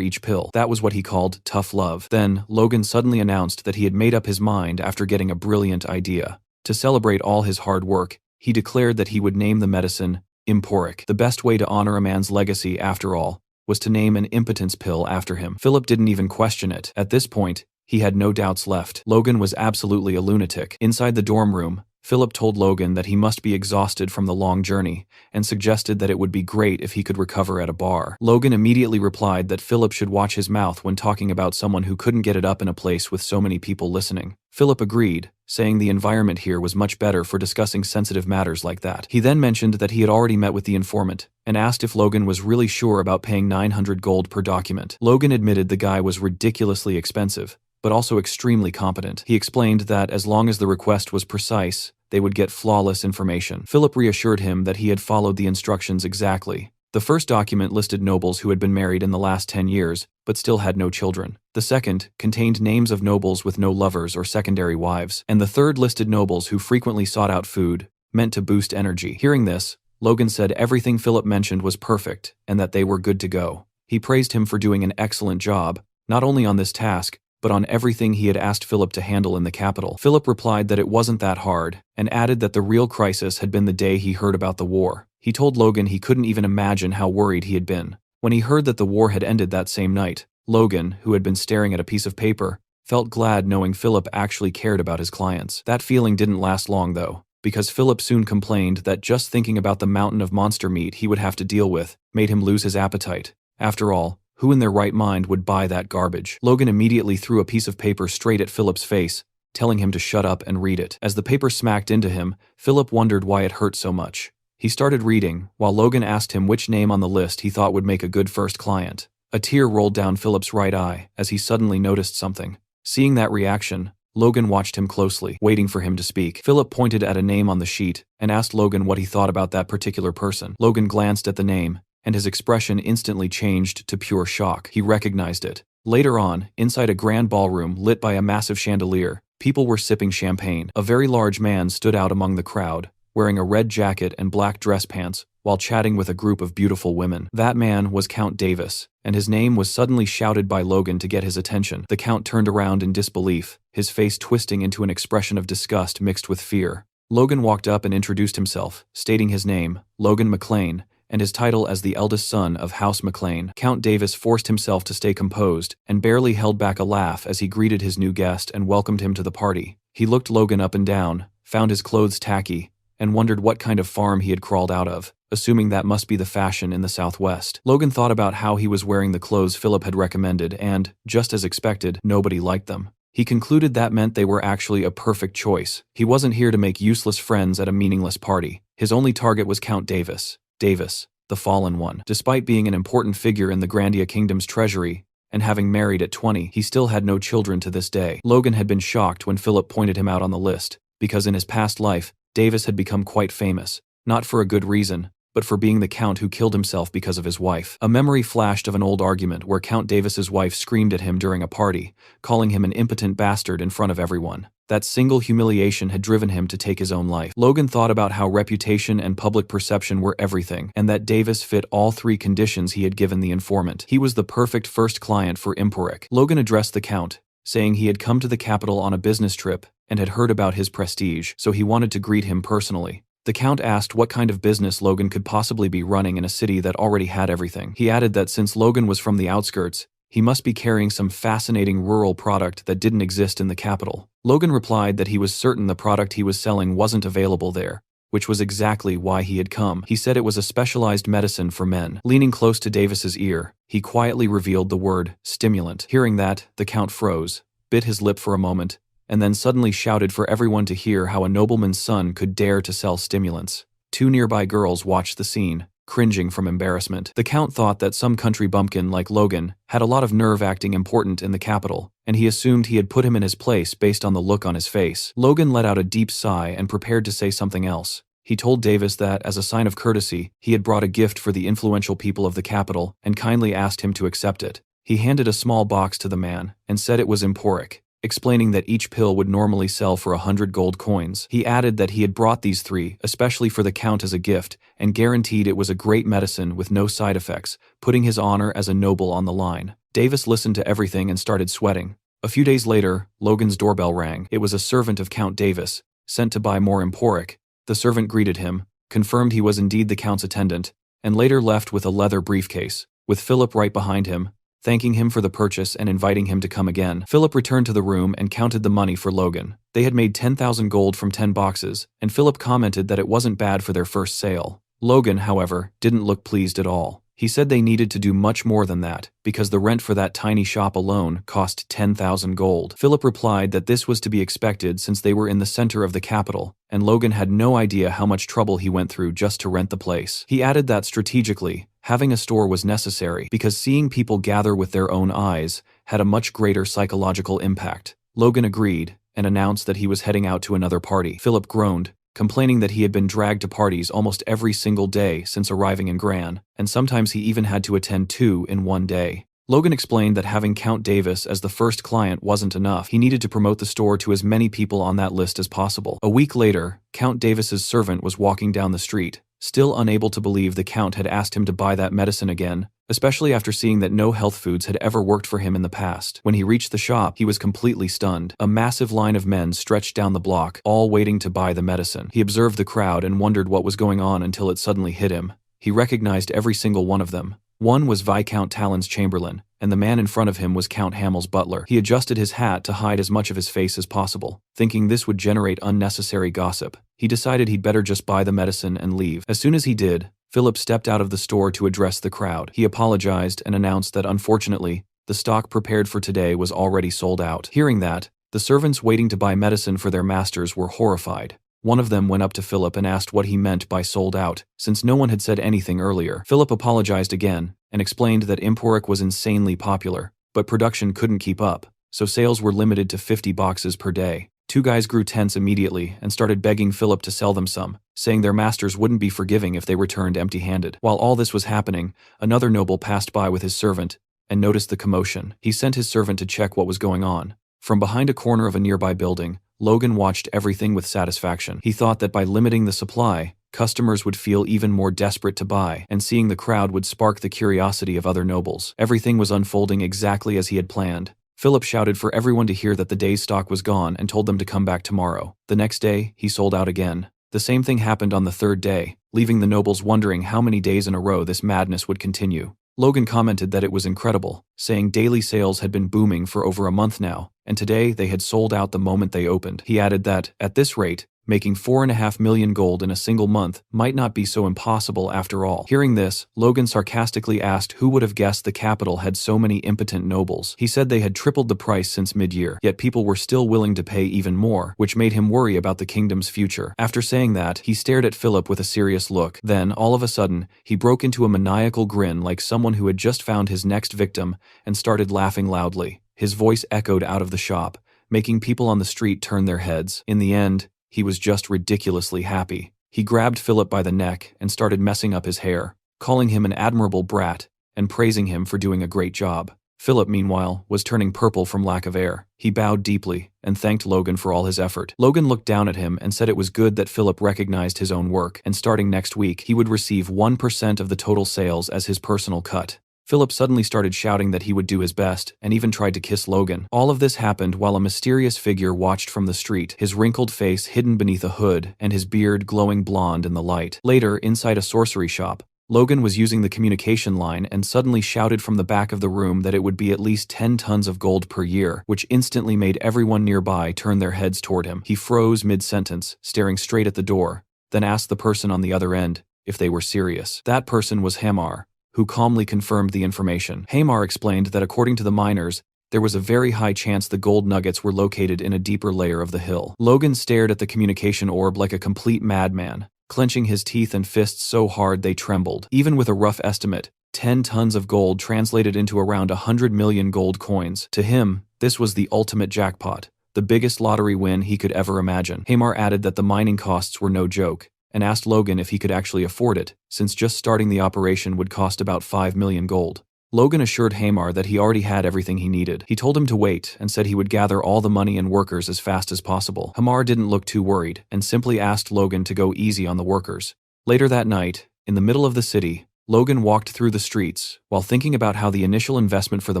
Speaker 1: each pill. That was what he called tough love. Then, Logan suddenly announced that he had made up his mind after getting a brilliant idea. To celebrate all his hard work, he declared that he would name the medicine Emporic. The best way to honor a man's legacy, after all, was to name an impotence pill after him. Philip didn't even question it. At this point, he had no doubts left. Logan was absolutely a lunatic. Inside the dorm room, Philip told Logan that he must be exhausted from the long journey and suggested that it would be great if he could recover at a bar. Logan immediately replied that Philip should watch his mouth when talking about someone who couldn't get it up in a place with so many people listening. Philip agreed, saying the environment here was much better for discussing sensitive matters like that. He then mentioned that he had already met with the informant and asked if Logan was really sure about paying 900 gold per document. Logan admitted the guy was ridiculously expensive, but also extremely competent. He explained that as long as the request was precise, they would get flawless information. Philip reassured him that he had followed the instructions exactly. The first document listed nobles who had been married in the last 10 years, but still had no children. The second contained names of nobles with no lovers or secondary wives. And the third listed nobles who frequently sought out food, meant to boost energy. Hearing this, Logan said everything Philip mentioned was perfect, and that they were good to go. He praised him for doing an excellent job, not only on this task, but on everything he had asked Philip to handle in the capital. Philip replied that it wasn't that hard, and added that the real crisis had been the day he heard about the war. He told Logan he couldn't even imagine how worried he had been. When he heard that the war had ended that same night, Logan, who had been staring at a piece of paper, felt glad knowing Philip actually cared about his clients. That feeling didn't last long though, because Philip soon complained that just thinking about the mountain of monster meat he would have to deal with made him lose his appetite. After all, who in their right mind would buy that garbage? Logan immediately threw a piece of paper straight at Philip's face, telling him to shut up and read it. As the paper smacked into him, Philip wondered why it hurt so much. He started reading, while Logan asked him which name on the list he thought would make a good first client. A tear rolled down Philip's right eye as he suddenly noticed something. Seeing that reaction, Logan watched him closely, waiting for him to speak. Philip pointed at a name on the sheet and asked Logan what he thought about that particular person. Logan glanced at the name, and his expression instantly changed to pure shock. He recognized it. Later on, inside a grand ballroom lit by a massive chandelier, people were sipping champagne. A very large man stood out among the crowd, wearing a red jacket and black dress pants, while chatting with a group of beautiful women. That man was Count Davis, and his name was suddenly shouted by Logan to get his attention. The Count turned around in disbelief, his face twisting into an expression of disgust mixed with fear. Logan walked up and introduced himself, stating his name, Logan McLean, and his title as the eldest son of House McLean. Count Davis forced himself to stay composed and barely held back a laugh as he greeted his new guest and welcomed him to the party. He looked Logan up and down, found his clothes tacky, and wondered what kind of farm he had crawled out of, assuming that must be the fashion in the Southwest. Logan thought about how he was wearing the clothes Philip had recommended and, just as expected, nobody liked them. He concluded that meant they were actually a perfect choice. He wasn't here to make useless friends at a meaningless party. His only target was Count Davis, the fallen one. Despite being an important figure in the Grandia Kingdom's treasury, and having married at 20, he still had no children to this day. Logan had been shocked when Philip pointed him out on the list, because in his past life, Davis had become quite famous, not for a good reason, but for being the Count who killed himself because of his wife. A memory flashed of an old argument where Count Davis's wife screamed at him during a party, calling him an impotent bastard in front of everyone. That single humiliation had driven him to take his own life. Logan thought about how reputation and public perception were everything, and that Davis fit all three conditions he had given the informant. He was the perfect first client for Emporic. Logan addressed the Count, saying he had come to the capital on a business trip and had heard about his prestige, so he wanted to greet him personally. The Count asked what kind of business Logan could possibly be running in a city that already had everything. He added that since Logan was from the outskirts, he must be carrying some fascinating rural product that didn't exist in the capital. Logan replied that he was certain the product he was selling wasn't available there, which was exactly why he had come. He said it was a specialized medicine for men. Leaning close to Davis's ear, he quietly revealed the word stimulant. Hearing that, the Count froze, bit his lip for a moment, and then suddenly shouted for everyone to hear how a nobleman's son could dare to sell stimulants. Two nearby girls watched the scene, cringing from embarrassment. The Count thought that some country bumpkin like Logan had a lot of nerve acting important in the capital, and he assumed he had put him in his place based on the look on his face. Logan let out a deep sigh and prepared to say something else. He told Davis that, as a sign of courtesy, he had brought a gift for the influential people of the capital and kindly asked him to accept it. He handed a small box to the man and said it was emporic, explaining that each pill would normally sell for 100 gold coins. He added that he had brought these 3, especially for the Count as a gift, and guaranteed it was a great medicine with no side effects, putting his honor as a noble on the line. Davis listened to everything and started sweating. A few days later, Logan's doorbell rang. It was a servant of Count Davis, sent to buy more emporic. The servant greeted him, confirmed he was indeed the Count's attendant, and later left with a leather briefcase, with Philip right behind him, thanking him for the purchase and inviting him to come again. Philip returned to the room and counted the money for Logan. They had made 10,000 gold from 10 boxes, and Philip commented that it wasn't bad for their first sale. Logan, however, didn't look pleased at all. He said they needed to do much more than that, because the rent for that tiny shop alone cost 10,000 gold. Philip replied that this was to be expected since they were in the center of the capital, and Logan had no idea how much trouble he went through just to rent the place. He added that strategically, having a store was necessary because seeing people gather with their own eyes had a much greater psychological impact. Logan agreed and announced that he was heading out to another party. Philip groaned, complaining that he had been dragged to parties almost every single day since arriving in Gran, and sometimes he even had to attend 2 in one day. Logan explained that having Count Davis as the first client wasn't enough. He needed to promote the store to as many people on that list as possible. A week later, Count Davis's servant was walking down the street, still unable to believe the Count had asked him to buy that medicine again, especially after seeing that no health foods had ever worked for him in the past. When he reached the shop, he was completely stunned. A massive line of men stretched down the block, all waiting to buy the medicine. He observed the crowd and wondered what was going on until it suddenly hit him. He recognized every single one of them. One was Viscount Talon's chamberlain, and the man in front of him was Count Hamel's butler. He adjusted his hat to hide as much of his face as possible, thinking this would generate unnecessary gossip. He decided he'd better just buy the medicine and leave. As soon as he did, Philip stepped out of the store to address the crowd. He apologized and announced that unfortunately, the stock prepared for today was already sold out. Hearing that, the servants waiting to buy medicine for their masters were horrified. One of them went up to Philip and asked what he meant by sold out, since no one had said anything earlier. Philip apologized again and explained that emporic was insanely popular, but production couldn't keep up, so sales were limited to 50 boxes per day. Two guys grew tense immediately and started begging Philip to sell them some, saying their masters wouldn't be forgiving if they returned empty-handed. While all this was happening, another noble passed by with his servant and noticed the commotion. He sent his servant to check what was going on. From behind a corner of a nearby building, Logan watched everything with satisfaction. He thought that by limiting the supply, customers would feel even more desperate to buy, and seeing the crowd would spark the curiosity of other nobles. Everything was unfolding exactly as he had planned. Philip shouted for everyone to hear that the day's stock was gone and told them to come back tomorrow. The next day, he sold out again. The same thing happened on the third day, leaving the nobles wondering how many days in a row this madness would continue. Logan commented that it was incredible, saying daily sales had been booming for over a month now, and today they had sold out the moment they opened. He added that, at this rate, making 4.5 million gold in a single month might not be so impossible after all. Hearing this, Logan sarcastically asked who would have guessed the capital had so many impotent nobles. He said they had tripled the price since mid-year, yet people were still willing to pay even more, which made him worry about the kingdom's future. After saying that, he stared at Philip with a serious look. Then, all of a sudden, he broke into a maniacal grin like someone who had just found his next victim and started laughing loudly. His voice echoed out of the shop, making people on the street turn their heads. In the end, he was just ridiculously happy. He grabbed Philip by the neck and started messing up his hair, calling him an admirable brat and praising him for doing a great job. Philip, meanwhile, was turning purple from lack of air. He bowed deeply and thanked Logan for all his effort. Logan looked down at him and said it was good that Philip recognized his own work, and starting next week, he would receive 1% of the total sales as his personal cut. Philip suddenly started shouting that he would do his best, and even tried to kiss Logan. All of this happened while a mysterious figure watched from the street, his wrinkled face hidden beneath a hood, and his beard glowing blonde in the light. Later, inside a sorcery shop, Logan was using the communication line and suddenly shouted from the back of the room that it would be at least 10 tons of gold per year, which instantly made everyone nearby turn their heads toward him. He froze mid-sentence, staring straight at the door, then asked the person on the other end if they were serious. That person was Hamar, who calmly confirmed the information. Hamar explained that according to the miners, there was a very high chance the gold nuggets were located in a deeper layer of the hill. Logan stared at the communication orb like a complete madman, clenching his teeth and fists so hard they trembled. Even with a rough estimate, 10 tons of gold translated into around 100 million gold coins. To him, this was the ultimate jackpot, the biggest lottery win he could ever imagine. Hamar added that the mining costs were no joke, and asked Logan if he could actually afford it, since just starting the operation would cost about 5 million gold. Logan assured Hamar that he already had everything he needed. He told him to wait and said he would gather all the money and workers as fast as possible. Hamar didn't look too worried and simply asked Logan to go easy on the workers. Later that night, in the middle of the city, Logan walked through the streets while thinking about how the initial investment for the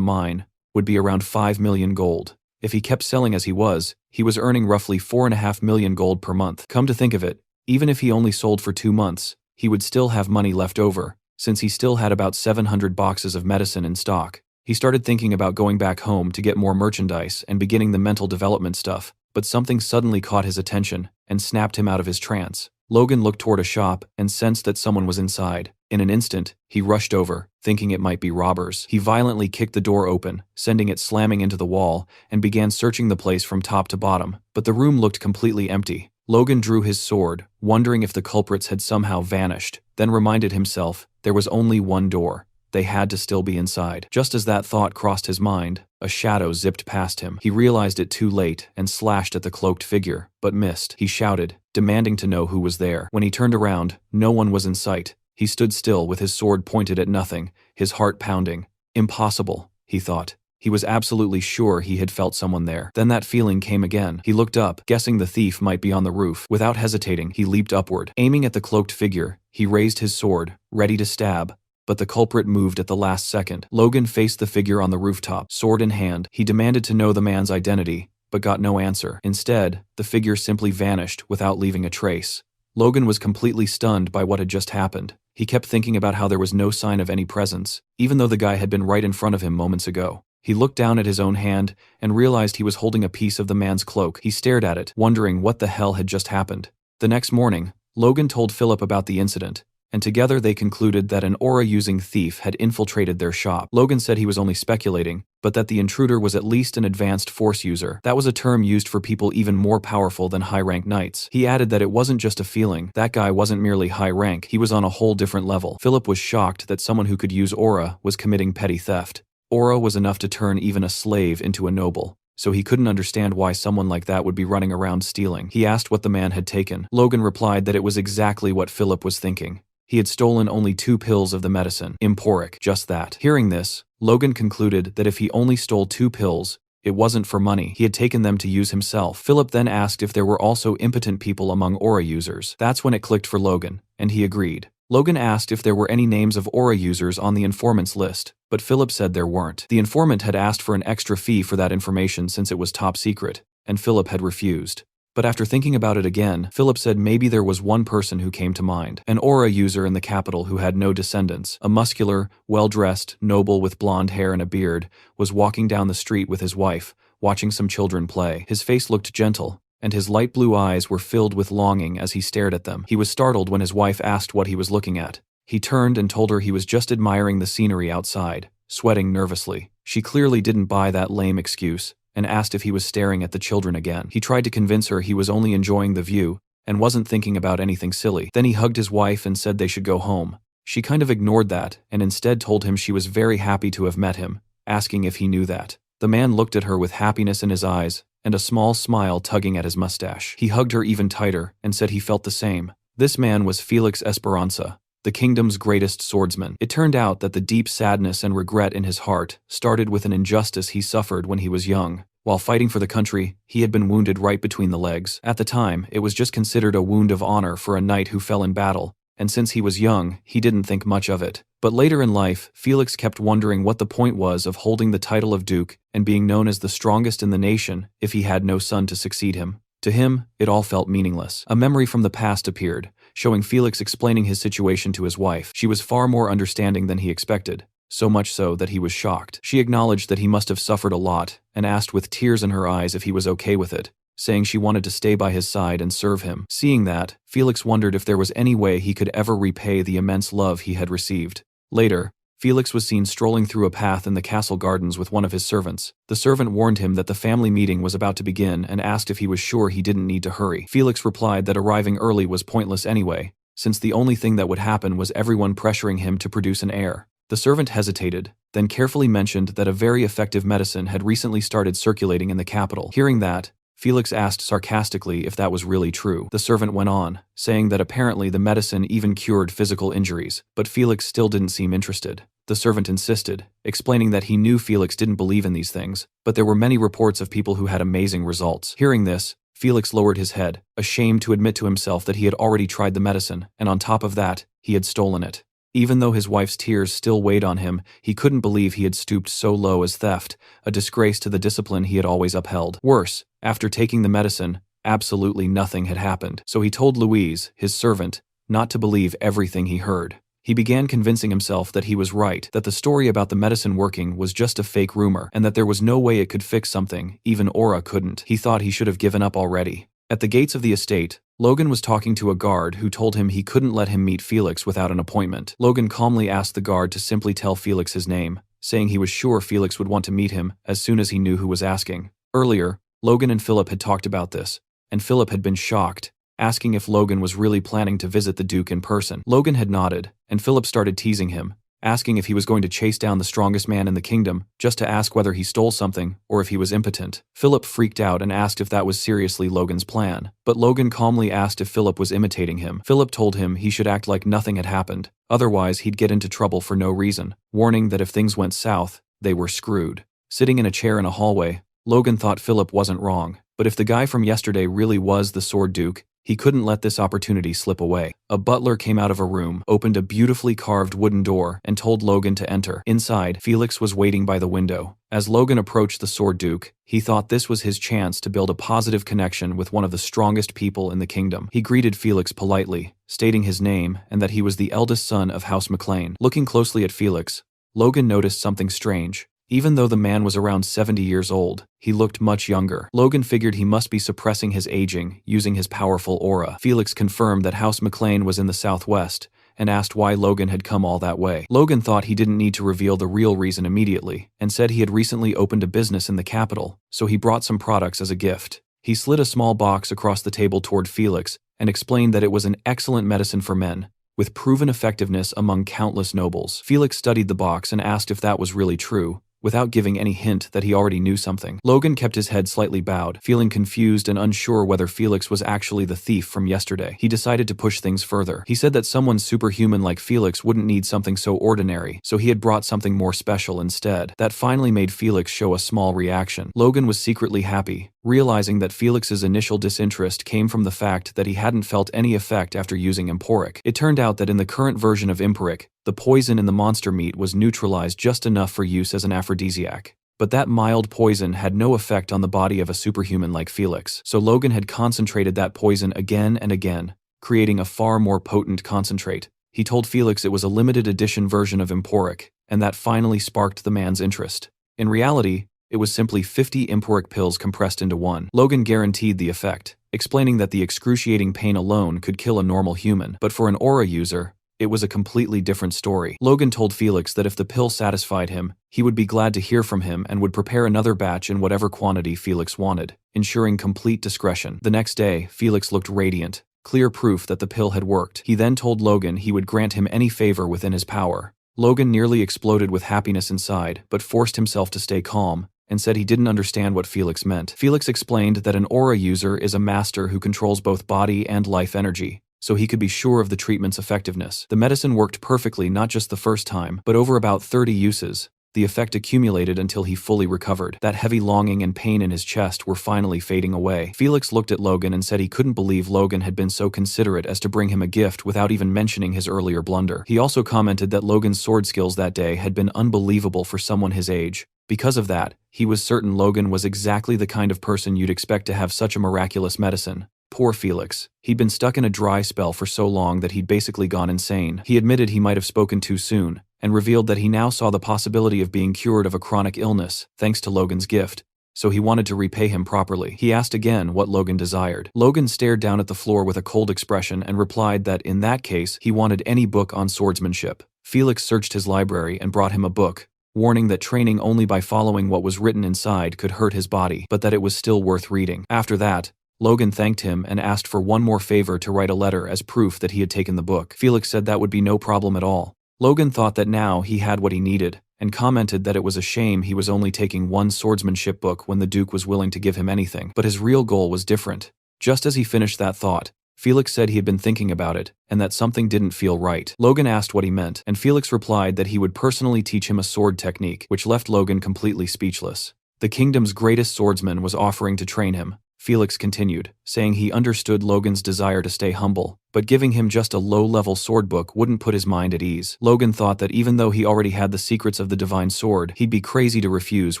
Speaker 1: mine would be around 5 million gold. If he kept selling as he was earning roughly 4.5 million gold per month. Come to think of it, even if he only sold for 2 months, he would still have money left over, since he still had about 700 boxes of medicine in stock. He started thinking about going back home to get more merchandise and beginning the mental development stuff, but something suddenly caught his attention and snapped him out of his trance. Logan looked toward a shop and sensed that someone was inside. In an instant, he rushed over, thinking it might be robbers. He violently kicked the door open, sending it slamming into the wall, and began searching the place from top to bottom, but the room looked completely empty. Logan drew his sword, wondering if the culprits had somehow vanished, then reminded himself there was only one door. They had to still be inside. Just as that thought crossed his mind, a shadow zipped past him. He realized it too late and slashed at the cloaked figure, but missed. He shouted, demanding to know who was there. When he turned around, no one was in sight. He stood still with his sword pointed at nothing, his heart pounding. Impossible, he thought. He was absolutely sure he had felt someone there. Then that feeling came again. He looked up, guessing the thief might be on the roof. Without hesitating, he leaped upward. Aiming at the cloaked figure, he raised his sword, ready to stab, but the culprit moved at the last second. Logan faced the figure on the rooftop, sword in hand. He demanded to know the man's identity, but got no answer. Instead, the figure simply vanished without leaving a trace. Logan was completely stunned by what had just happened. He kept thinking about how there was no sign of any presence, even though the guy had been right in front of him moments ago. He looked down at his own hand and realized he was holding a piece of the man's cloak. He stared at it, wondering what the hell had just happened. The next morning, Logan told Philip about the incident, and together they concluded that an aura-using thief had infiltrated their shop. Logan said he was only speculating, but that the intruder was at least an advanced force user. That was a term used for people even more powerful than high-rank knights. He added that it wasn't just a feeling. That guy wasn't merely high rank, he was on a whole different level. Philip was shocked that someone who could use aura was committing petty theft. Aura was enough to turn even a slave into a noble, so he couldn't understand why someone like that would be running around stealing. He asked what the man had taken. Logan replied that it was exactly what Philip was thinking. He had stolen only 2 pills of the medicine, Emporic, just that. Hearing this, Logan concluded that if he only stole 2 pills, it wasn't for money. He had taken them to use himself. Philip then asked if there were also impotent people among aura users. That's when it clicked for Logan, and he agreed. Logan asked if there were any names of aura users on the informant's list, but Philip said there weren't. The informant had asked for an extra fee for that information since it was top secret, and Philip had refused. But after thinking about it again, Philip said maybe there was one person who came to mind. An aura user in the capital who had no descendants. A muscular, well-dressed, noble with blonde hair and a beard, was walking down the street with his wife, watching some children play. His face looked gentle, and his light blue eyes were filled with longing as he stared at them. He was startled when his wife asked what he was looking at. He turned and told her he was just admiring the scenery outside, sweating nervously. She clearly didn't buy that lame excuse, and asked if he was staring at the children again. He tried to convince her he was only enjoying the view, and wasn't thinking about anything silly. Then he hugged his wife and said they should go home. She kind of ignored that, and instead told him she was very happy to have met him, asking if he knew that. The man looked at her with happiness in his eyes, and a small smile tugging at his mustache. He hugged her even tighter, and said he felt the same. This man was Felix Esperanza, the kingdom's greatest swordsman. It turned out that the deep sadness and regret in his heart started with an injustice he suffered when he was young. While fighting for the country, he had been wounded right between the legs. At the time, it was just considered a wound of honor for a knight who fell in battle, and since he was young, he didn't think much of it. But later in life, Felix kept wondering what the point was of holding the title of duke and being known as the strongest in the nation if he had no son to succeed him. To him, it all felt meaningless. A memory from the past appeared, showing Felix explaining his situation to his wife. She was far more understanding than he expected, so much so that he was shocked. She acknowledged that he must have suffered a lot and asked with tears in her eyes if he was okay with it, saying she wanted to stay by his side and serve him. Seeing that, Felix wondered if there was any way he could ever repay the immense love he had received. Later, Felix was seen strolling through a path in the castle gardens with one of his servants. The servant warned him that the family meeting was about to begin and asked if he was sure he didn't need to hurry. Felix replied that arriving early was pointless anyway, since the only thing that would happen was everyone pressuring him to produce an heir. The servant hesitated, then carefully mentioned that a very effective medicine had recently started circulating in the capital. Hearing that, Felix asked sarcastically if that was really true. The servant went on, saying that apparently the medicine even cured physical injuries, but Felix still didn't seem interested. The servant insisted, explaining that he knew Felix didn't believe in these things, but there were many reports of people who had amazing results. Hearing this, Felix lowered his head, ashamed to admit to himself that he had already tried the medicine, and on top of that, he had stolen it. Even though his wife's tears still weighed on him, he couldn't believe he had stooped so low as theft, a disgrace to the discipline he had always upheld. Worse, after taking the medicine, absolutely nothing had happened. So he told Louise, his servant, not to believe everything he heard. He began convincing himself that he was right, that the story about the medicine working was just a fake rumor, and that there was no way it could fix something, even Aura couldn't. He thought he should have given up already. At the gates of the estate, Logan was talking to a guard who told him he couldn't let him meet Felix without an appointment. Logan calmly asked the guard to simply tell Felix his name, saying he was sure Felix would want to meet him as soon as he knew who was asking. Earlier, Logan and Philip had talked about this, and Philip had been shocked, asking if Logan was really planning to visit the Duke in person. Logan had nodded, and Philip started teasing him, asking if he was going to chase down the strongest man in the kingdom, just to ask whether he stole something or if he was impotent. Philip freaked out and asked if that was seriously Logan's plan, but Logan calmly asked if Philip was imitating him. Philip told him he should act like nothing had happened, otherwise he'd get into trouble for no reason, warning that if things went south, they were screwed. Sitting in a chair in a hallway, Logan thought Philip wasn't wrong, but if the guy from yesterday really was the Sword Duke, he couldn't let this opportunity slip away. A butler came out of a room, opened a beautifully carved wooden door, and told Logan to enter. Inside, Felix was waiting by the window. As Logan approached the Sword Duke, he thought this was his chance to build a positive connection with one of the strongest people in the kingdom. He greeted Felix politely, stating his name and that he was the eldest son of House McLean. Looking closely at Felix, Logan noticed something strange. Even though the man was around 70 years old, he looked much younger. Logan figured he must be suppressing his aging using his powerful aura. Felix confirmed that House McLean was in the southwest and asked why Logan had come all that way. Logan thought he didn't need to reveal the real reason immediately and said he had recently opened a business in the capital, so he brought some products as a gift. He slid a small box across the table toward Felix and explained that it was an excellent medicine for men, with proven effectiveness among countless nobles. Felix studied the box and asked if that was really true, without giving any hint that he already knew something. Logan kept his head slightly bowed, feeling confused and unsure whether Felix was actually the thief from yesterday. He decided to push things further. He said that someone superhuman like Felix wouldn't need something so ordinary, so he had brought something more special instead. That finally made Felix show a small reaction. Logan was secretly happy, realizing that Felix's initial disinterest came from the fact that he hadn't felt any effect after using Emporic. It turned out that in the current version of Emporic, the poison in the monster meat was neutralized just enough for use as an aphrodisiac. But that mild poison had no effect on the body of a superhuman like Felix, so Logan had concentrated that poison again and again, creating a far more potent concentrate. He told Felix it was a limited edition version of Emporic, and that finally sparked the man's interest. In reality, it was simply 50 Emporic pills compressed into one. Logan guaranteed the effect, explaining that the excruciating pain alone could kill a normal human, but for an aura user, it was a completely different story. Logan told Felix that if the pill satisfied him, he would be glad to hear from him and would prepare another batch in whatever quantity Felix wanted, ensuring complete discretion. The next day, Felix looked radiant, clear proof that the pill had worked. He then told Logan he would grant him any favor within his power. Logan nearly exploded with happiness inside, but forced himself to stay calm, and said he didn't understand what Felix meant. Felix explained that an aura user is a master who controls both body and life energy, so he could be sure of the treatment's effectiveness. The medicine worked perfectly not just the first time, but over about 30 uses. The effect accumulated until he fully recovered. That heavy longing and pain in his chest were finally fading away. Felix looked at Logan and said he couldn't believe Logan had been so considerate as to bring him a gift without even mentioning his earlier blunder. He also commented that Logan's sword skills that day had been unbelievable for someone his age. Because of that, he was certain Logan was exactly the kind of person you'd expect to have such a miraculous medicine. Poor Felix. He'd been stuck in a dry spell for so long that he'd basically gone insane. He admitted he might have spoken too soon, and revealed that he now saw the possibility of being cured of a chronic illness, thanks to Logan's gift. So he wanted to repay him properly. He asked again what Logan desired. Logan stared down at the floor with a cold expression and replied that in that case, he wanted any book on swordsmanship. Felix searched his library and brought him a book, warning that training only by following what was written inside could hurt his body, but that it was still worth reading. After that, Logan thanked him and asked for one more favor to write a letter as proof that he had taken the book. Felix said that would be no problem at all. Logan thought that now he had what he needed, and commented that it was a shame he was only taking one swordsmanship book when the Duke was willing to give him anything. But his real goal was different. Just as he finished that thought, Felix said he had been thinking about it, and that something didn't feel right. Logan asked what he meant, and Felix replied that he would personally teach him a sword technique, which left Logan completely speechless. The kingdom's greatest swordsman was offering to train him. Felix continued, saying he understood Logan's desire to stay humble, but giving him just a low-level sword book wouldn't put his mind at ease. Logan thought that even though he already had the secrets of the divine sword, he'd be crazy to refuse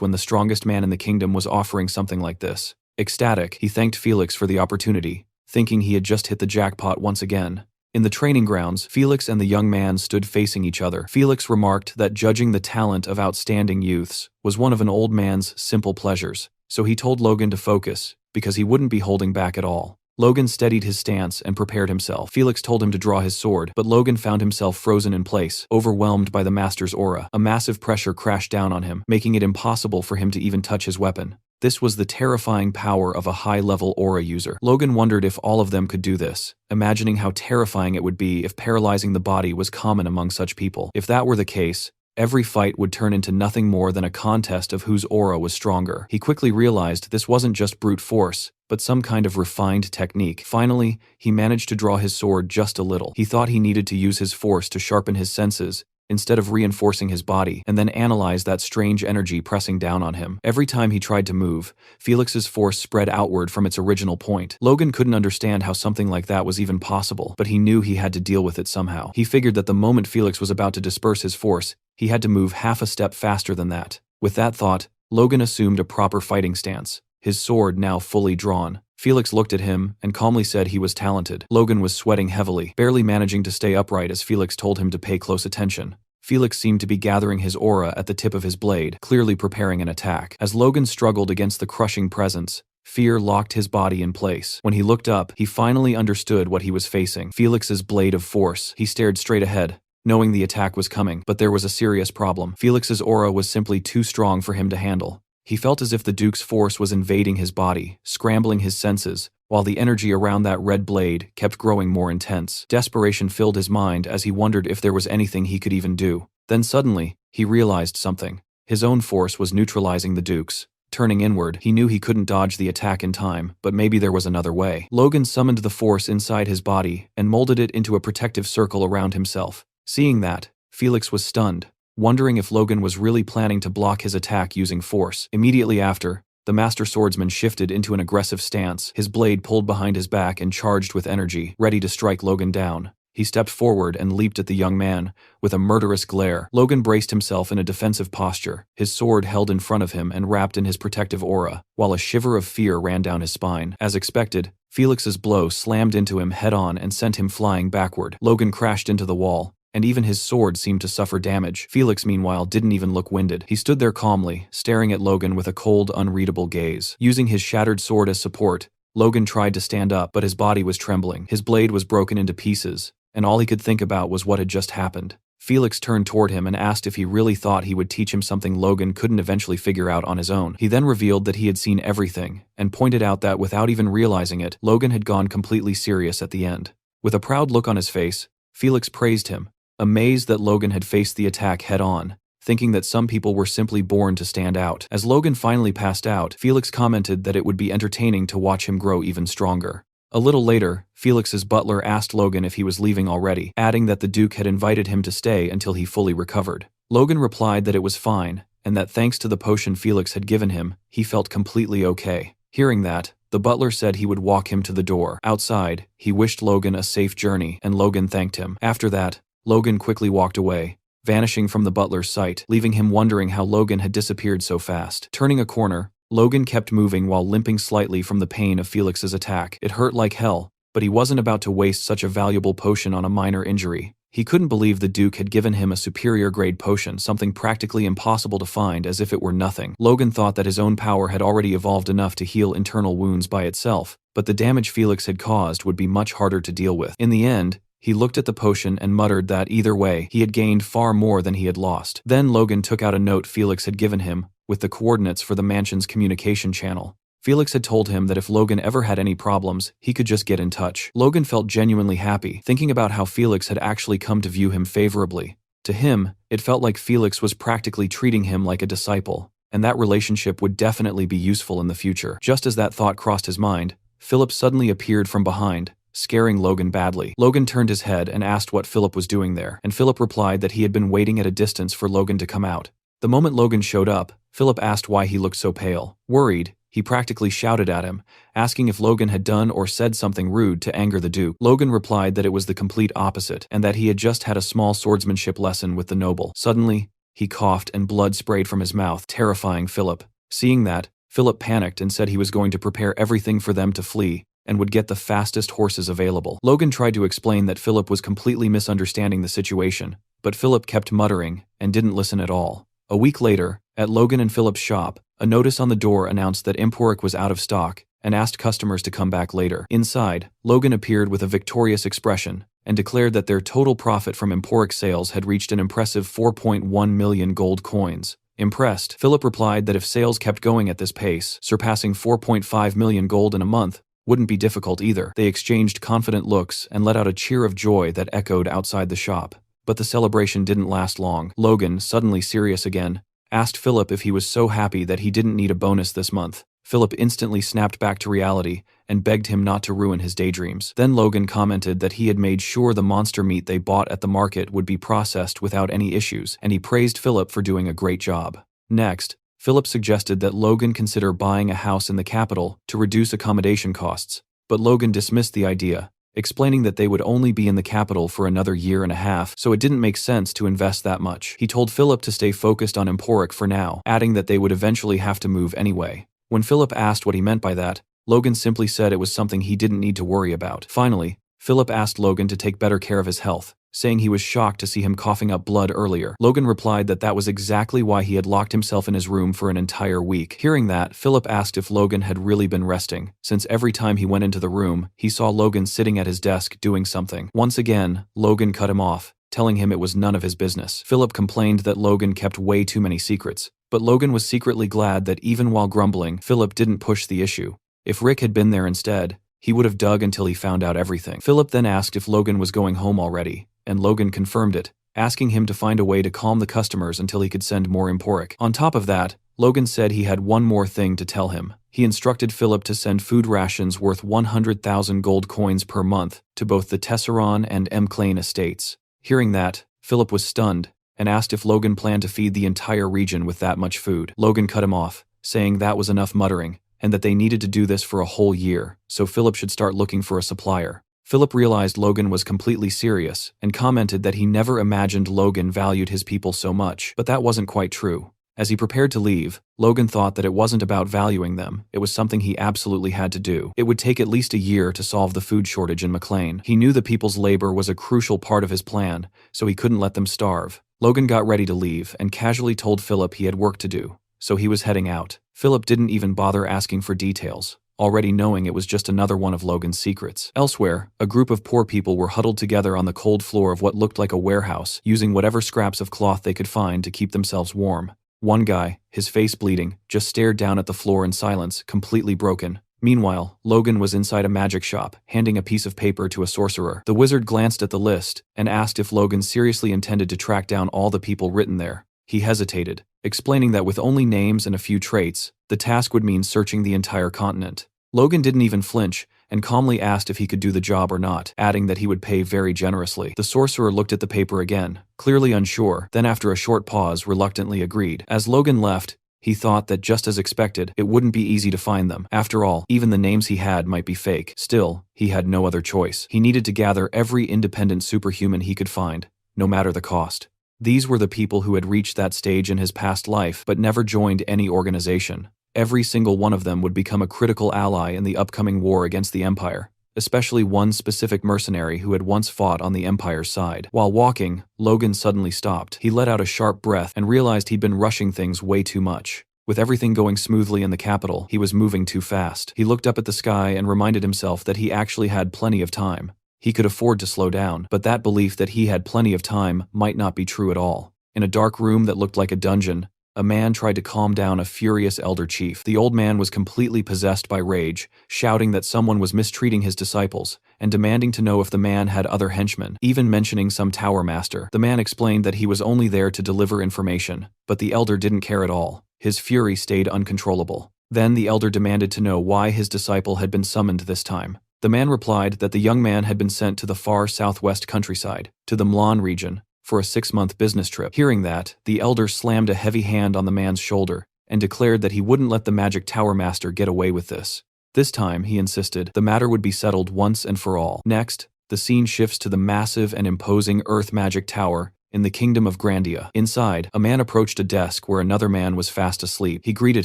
Speaker 1: when the strongest man in the kingdom was offering something like this. Ecstatic, he thanked Felix for the opportunity, thinking he had just hit the jackpot once again. In the training grounds, Felix and the young man stood facing each other. Felix remarked that judging the talent of outstanding youths was one of an old man's simple pleasures, so he told Logan to focus, because he wouldn't be holding back at all. Logan steadied his stance and prepared himself. Felix told him to draw his sword, but Logan found himself frozen in place, overwhelmed by the master's aura. A massive pressure crashed down on him, making it impossible for him to even touch his weapon. This was the terrifying power of a high-level aura user. Logan wondered if all of them could do this, imagining how terrifying it would be if paralyzing the body was common among such people. If that were the case, every fight would turn into nothing more than a contest of whose aura was stronger. He quickly realized this wasn't just brute force, but some kind of refined technique. Finally, he managed to draw his sword just a little. He thought he needed to use his force to sharpen his senses, instead of reinforcing his body, and then analyze that strange energy pressing down on him. Every time he tried to move, Felix's force spread outward from its original point. Logan couldn't understand how something like that was even possible, but he knew he had to deal with it somehow. He figured that the moment Felix was about to disperse his force, he had to move half a step faster than that. With that thought, Logan assumed a proper fighting stance, his sword now fully drawn. Felix looked at him and calmly said he was talented. Logan was sweating heavily, barely managing to stay upright as Felix told him to pay close attention. Felix seemed to be gathering his aura at the tip of his blade, clearly preparing an attack. As Logan struggled against the crushing presence, fear locked his body in place. When he looked up, he finally understood what he was facing. Felix's blade of force. He stared straight ahead, knowing the attack was coming, but there was a serious problem. Felix's aura was simply too strong for him to handle. He felt as if the Duke's force was invading his body, scrambling his senses, while the energy around that red blade kept growing more intense. Desperation filled his mind as he wondered if there was anything he could even do. Then suddenly, he realized something. His own force was neutralizing the Duke's. Turning inward, he knew he couldn't dodge the attack in time, but maybe there was another way. Logan summoned the force inside his body and molded it into a protective circle around himself. Seeing that, Felix was stunned, wondering if Logan was really planning to block his attack using force. Immediately after, the master swordsman shifted into an aggressive stance, his blade pulled behind his back and charged with energy, ready to strike Logan down. He stepped forward and leaped at the young man, with a murderous glare. Logan braced himself in a defensive posture, his sword held in front of him and wrapped in his protective aura, while a shiver of fear ran down his spine. As expected, Felix's blow slammed into him head-on and sent him flying backward. Logan crashed into the wall, and even his sword seemed to suffer damage. Felix, meanwhile, didn't even look winded. He stood there calmly, staring at Logan with a cold, unreadable gaze. Using his shattered sword as support, Logan tried to stand up, but his body was trembling. His blade was broken into pieces, and all he could think about was what had just happened. Felix turned toward him and asked if he really thought he would teach him something Logan couldn't eventually figure out on his own. He then revealed that he had seen everything, and pointed out that without even realizing it, Logan had gone completely serious at the end. With a proud look on his face, Felix praised him, amazed that Logan had faced the attack head-on, thinking that some people were simply born to stand out. As Logan finally passed out, Felix commented that it would be entertaining to watch him grow even stronger. A little later, Felix's butler asked Logan if he was leaving already, adding that the Duke had invited him to stay until he fully recovered. Logan replied that it was fine, and that thanks to the potion Felix had given him, he felt completely okay. Hearing that, the butler said he would walk him to the door. Outside, he wished Logan a safe journey, and Logan thanked him. After that, Logan quickly walked away, vanishing from the butler's sight, leaving him wondering how Logan had disappeared so fast. Turning a corner, Logan kept moving while limping slightly from the pain of Felix's attack. It hurt like hell, but he wasn't about to waste such a valuable potion on a minor injury. He couldn't believe the Duke had given him a superior-grade potion, something practically impossible to find, as if it were nothing. Logan thought that his own power had already evolved enough to heal internal wounds by itself, but the damage Felix had caused would be much harder to deal with. In the end, he looked at the potion and muttered that either way, he had gained far more than he had lost. Then Logan took out a note Felix had given him, with the coordinates for the mansion's communication channel. Felix had told him that if Logan ever had any problems, he could just get in touch. Logan felt genuinely happy, thinking about how Felix had actually come to view him favorably. To him, it felt like Felix was practically treating him like a disciple, and that relationship would definitely be useful in the future. Just as that thought crossed his mind, Philip suddenly appeared from behind, scaring Logan badly. Logan turned his head and asked what Philip was doing there, and Philip replied that he had been waiting at a distance for Logan to come out. The moment Logan showed up, Philip asked why he looked so pale. Worried, he practically shouted at him, asking if Logan had done or said something rude to anger the Duke. Logan replied that it was the complete opposite, and that he had just had a small swordsmanship lesson with the noble. Suddenly, he coughed and blood sprayed from his mouth, terrifying Philip. Seeing that, Philip panicked and said he was going to prepare everything for them to flee, and would get the fastest horses available. Logan tried to explain that Philip was completely misunderstanding the situation, but Philip kept muttering and didn't listen at all. A week later, at Logan and Philip's shop, a notice on the door announced that Emporic was out of stock and asked customers to come back later. Inside, Logan appeared with a victorious expression and declared that their total profit from Emporic sales had reached an impressive 4.1 million gold coins. Impressed, Philip replied that if sales kept going at this pace, surpassing 4.5 million gold in a month wouldn't be difficult either. They exchanged confident looks and let out a cheer of joy that echoed outside the shop. But the celebration didn't last long. Logan, suddenly serious again, asked Philip if he was so happy that he didn't need a bonus this month. Philip instantly snapped back to reality and begged him not to ruin his daydreams. Then Logan commented that he had made sure the monster meat they bought at the market would be processed without any issues, and he praised Philip for doing a great job. Next, Philip suggested that Logan consider buying a house in the capital to reduce accommodation costs, but Logan dismissed the idea, explaining that they would only be in the capital for another year and a half, so it didn't make sense to invest that much. He told Philip to stay focused on Emporic for now, adding that they would eventually have to move anyway. When Philip asked what he meant by that, Logan simply said it was something he didn't need to worry about. Finally, Philip asked Logan to take better care of his health, saying he was shocked to see him coughing up blood earlier. Logan replied that that was exactly why he had locked himself in his room for an entire week. Hearing that, Philip asked if Logan had really been resting, since every time he went into the room, he saw Logan sitting at his desk doing something. Once again, Logan cut him off, telling him it was none of his business. Philip complained that Logan kept way too many secrets, but Logan was secretly glad that even while grumbling, Philip didn't push the issue. If Rick had been there instead, he would have dug until he found out everything. Philip then asked if Logan was going home already, and Logan confirmed it, asking him to find a way to calm the customers until he could send more Emporic. On top of that, Logan said he had one more thing to tell him. He instructed Philip to send food rations worth 100,000 gold coins per month to both the Tesseron and Mclane estates. Hearing that, Philip was stunned and asked if Logan planned to feed the entire region with that much food. Logan cut him off, saying that was enough muttering, and that they needed to do this for a whole year, so Philip should start looking for a supplier. Philip realized Logan was completely serious and commented that he never imagined Logan valued his people so much, but that wasn't quite true. As he prepared to leave, Logan thought that it wasn't about valuing them, it was something he absolutely had to do. It would take at least a year to solve the food shortage in McLean. He knew the people's labor was a crucial part of his plan, so he couldn't let them starve. Logan got ready to leave and casually told Philip he had work to do, so he was heading out. Philip didn't even bother asking for details, already knowing it was just another one of Logan's secrets. Elsewhere, a group of poor people were huddled together on the cold floor of what looked like a warehouse, using whatever scraps of cloth they could find to keep themselves warm. One guy, his face bleeding, just stared down at the floor in silence, completely broken. Meanwhile, Logan was inside a magic shop, handing a piece of paper to a sorcerer. The wizard glanced at the list and asked if Logan seriously intended to track down all the people written there. He hesitated, explaining that with only names and a few traits, the task would mean searching the entire continent. Logan didn't even flinch, and calmly asked if he could do the job or not, adding that he would pay very generously. The sorcerer looked at the paper again, clearly unsure, then after a short pause reluctantly agreed. As Logan left, he thought that just as expected, it wouldn't be easy to find them. After all, even the names he had might be fake. Still, he had no other choice. He needed to gather every independent superhuman he could find, no matter the cost. These were the people who had reached that stage in his past life but never joined any organization. Every single one of them would become a critical ally in the upcoming war against the Empire, especially one specific mercenary who had once fought on the Empire's side. While walking, Logan suddenly stopped. He let out a sharp breath and realized he'd been rushing things way too much. With everything going smoothly in the capital, he was moving too fast. He looked up at the sky and reminded himself that he actually had plenty of time. He could afford to slow down, but that belief that he had plenty of time might not be true at all. In a dark room that looked like a dungeon, a man tried to calm down a furious elder chief. The old man was completely possessed by rage, shouting that someone was mistreating his disciples, and demanding to know if the man had other henchmen, even mentioning some tower master. The man explained that he was only there to deliver information, but the elder didn't care at all. His fury stayed uncontrollable. Then the elder demanded to know why his disciple had been summoned this time. The man replied that the young man had been sent to the far southwest countryside, to the Mlan region, for a 6-month business trip. Hearing that, the elder slammed a heavy hand on the man's shoulder and declared that he wouldn't let the magic tower master get away with this. This time, he insisted, the matter would be settled once and for all. Next, the scene shifts to the massive and imposing Earth Magic Tower in the Kingdom of Grandia. Inside, a man approached a desk where another man was fast asleep. He greeted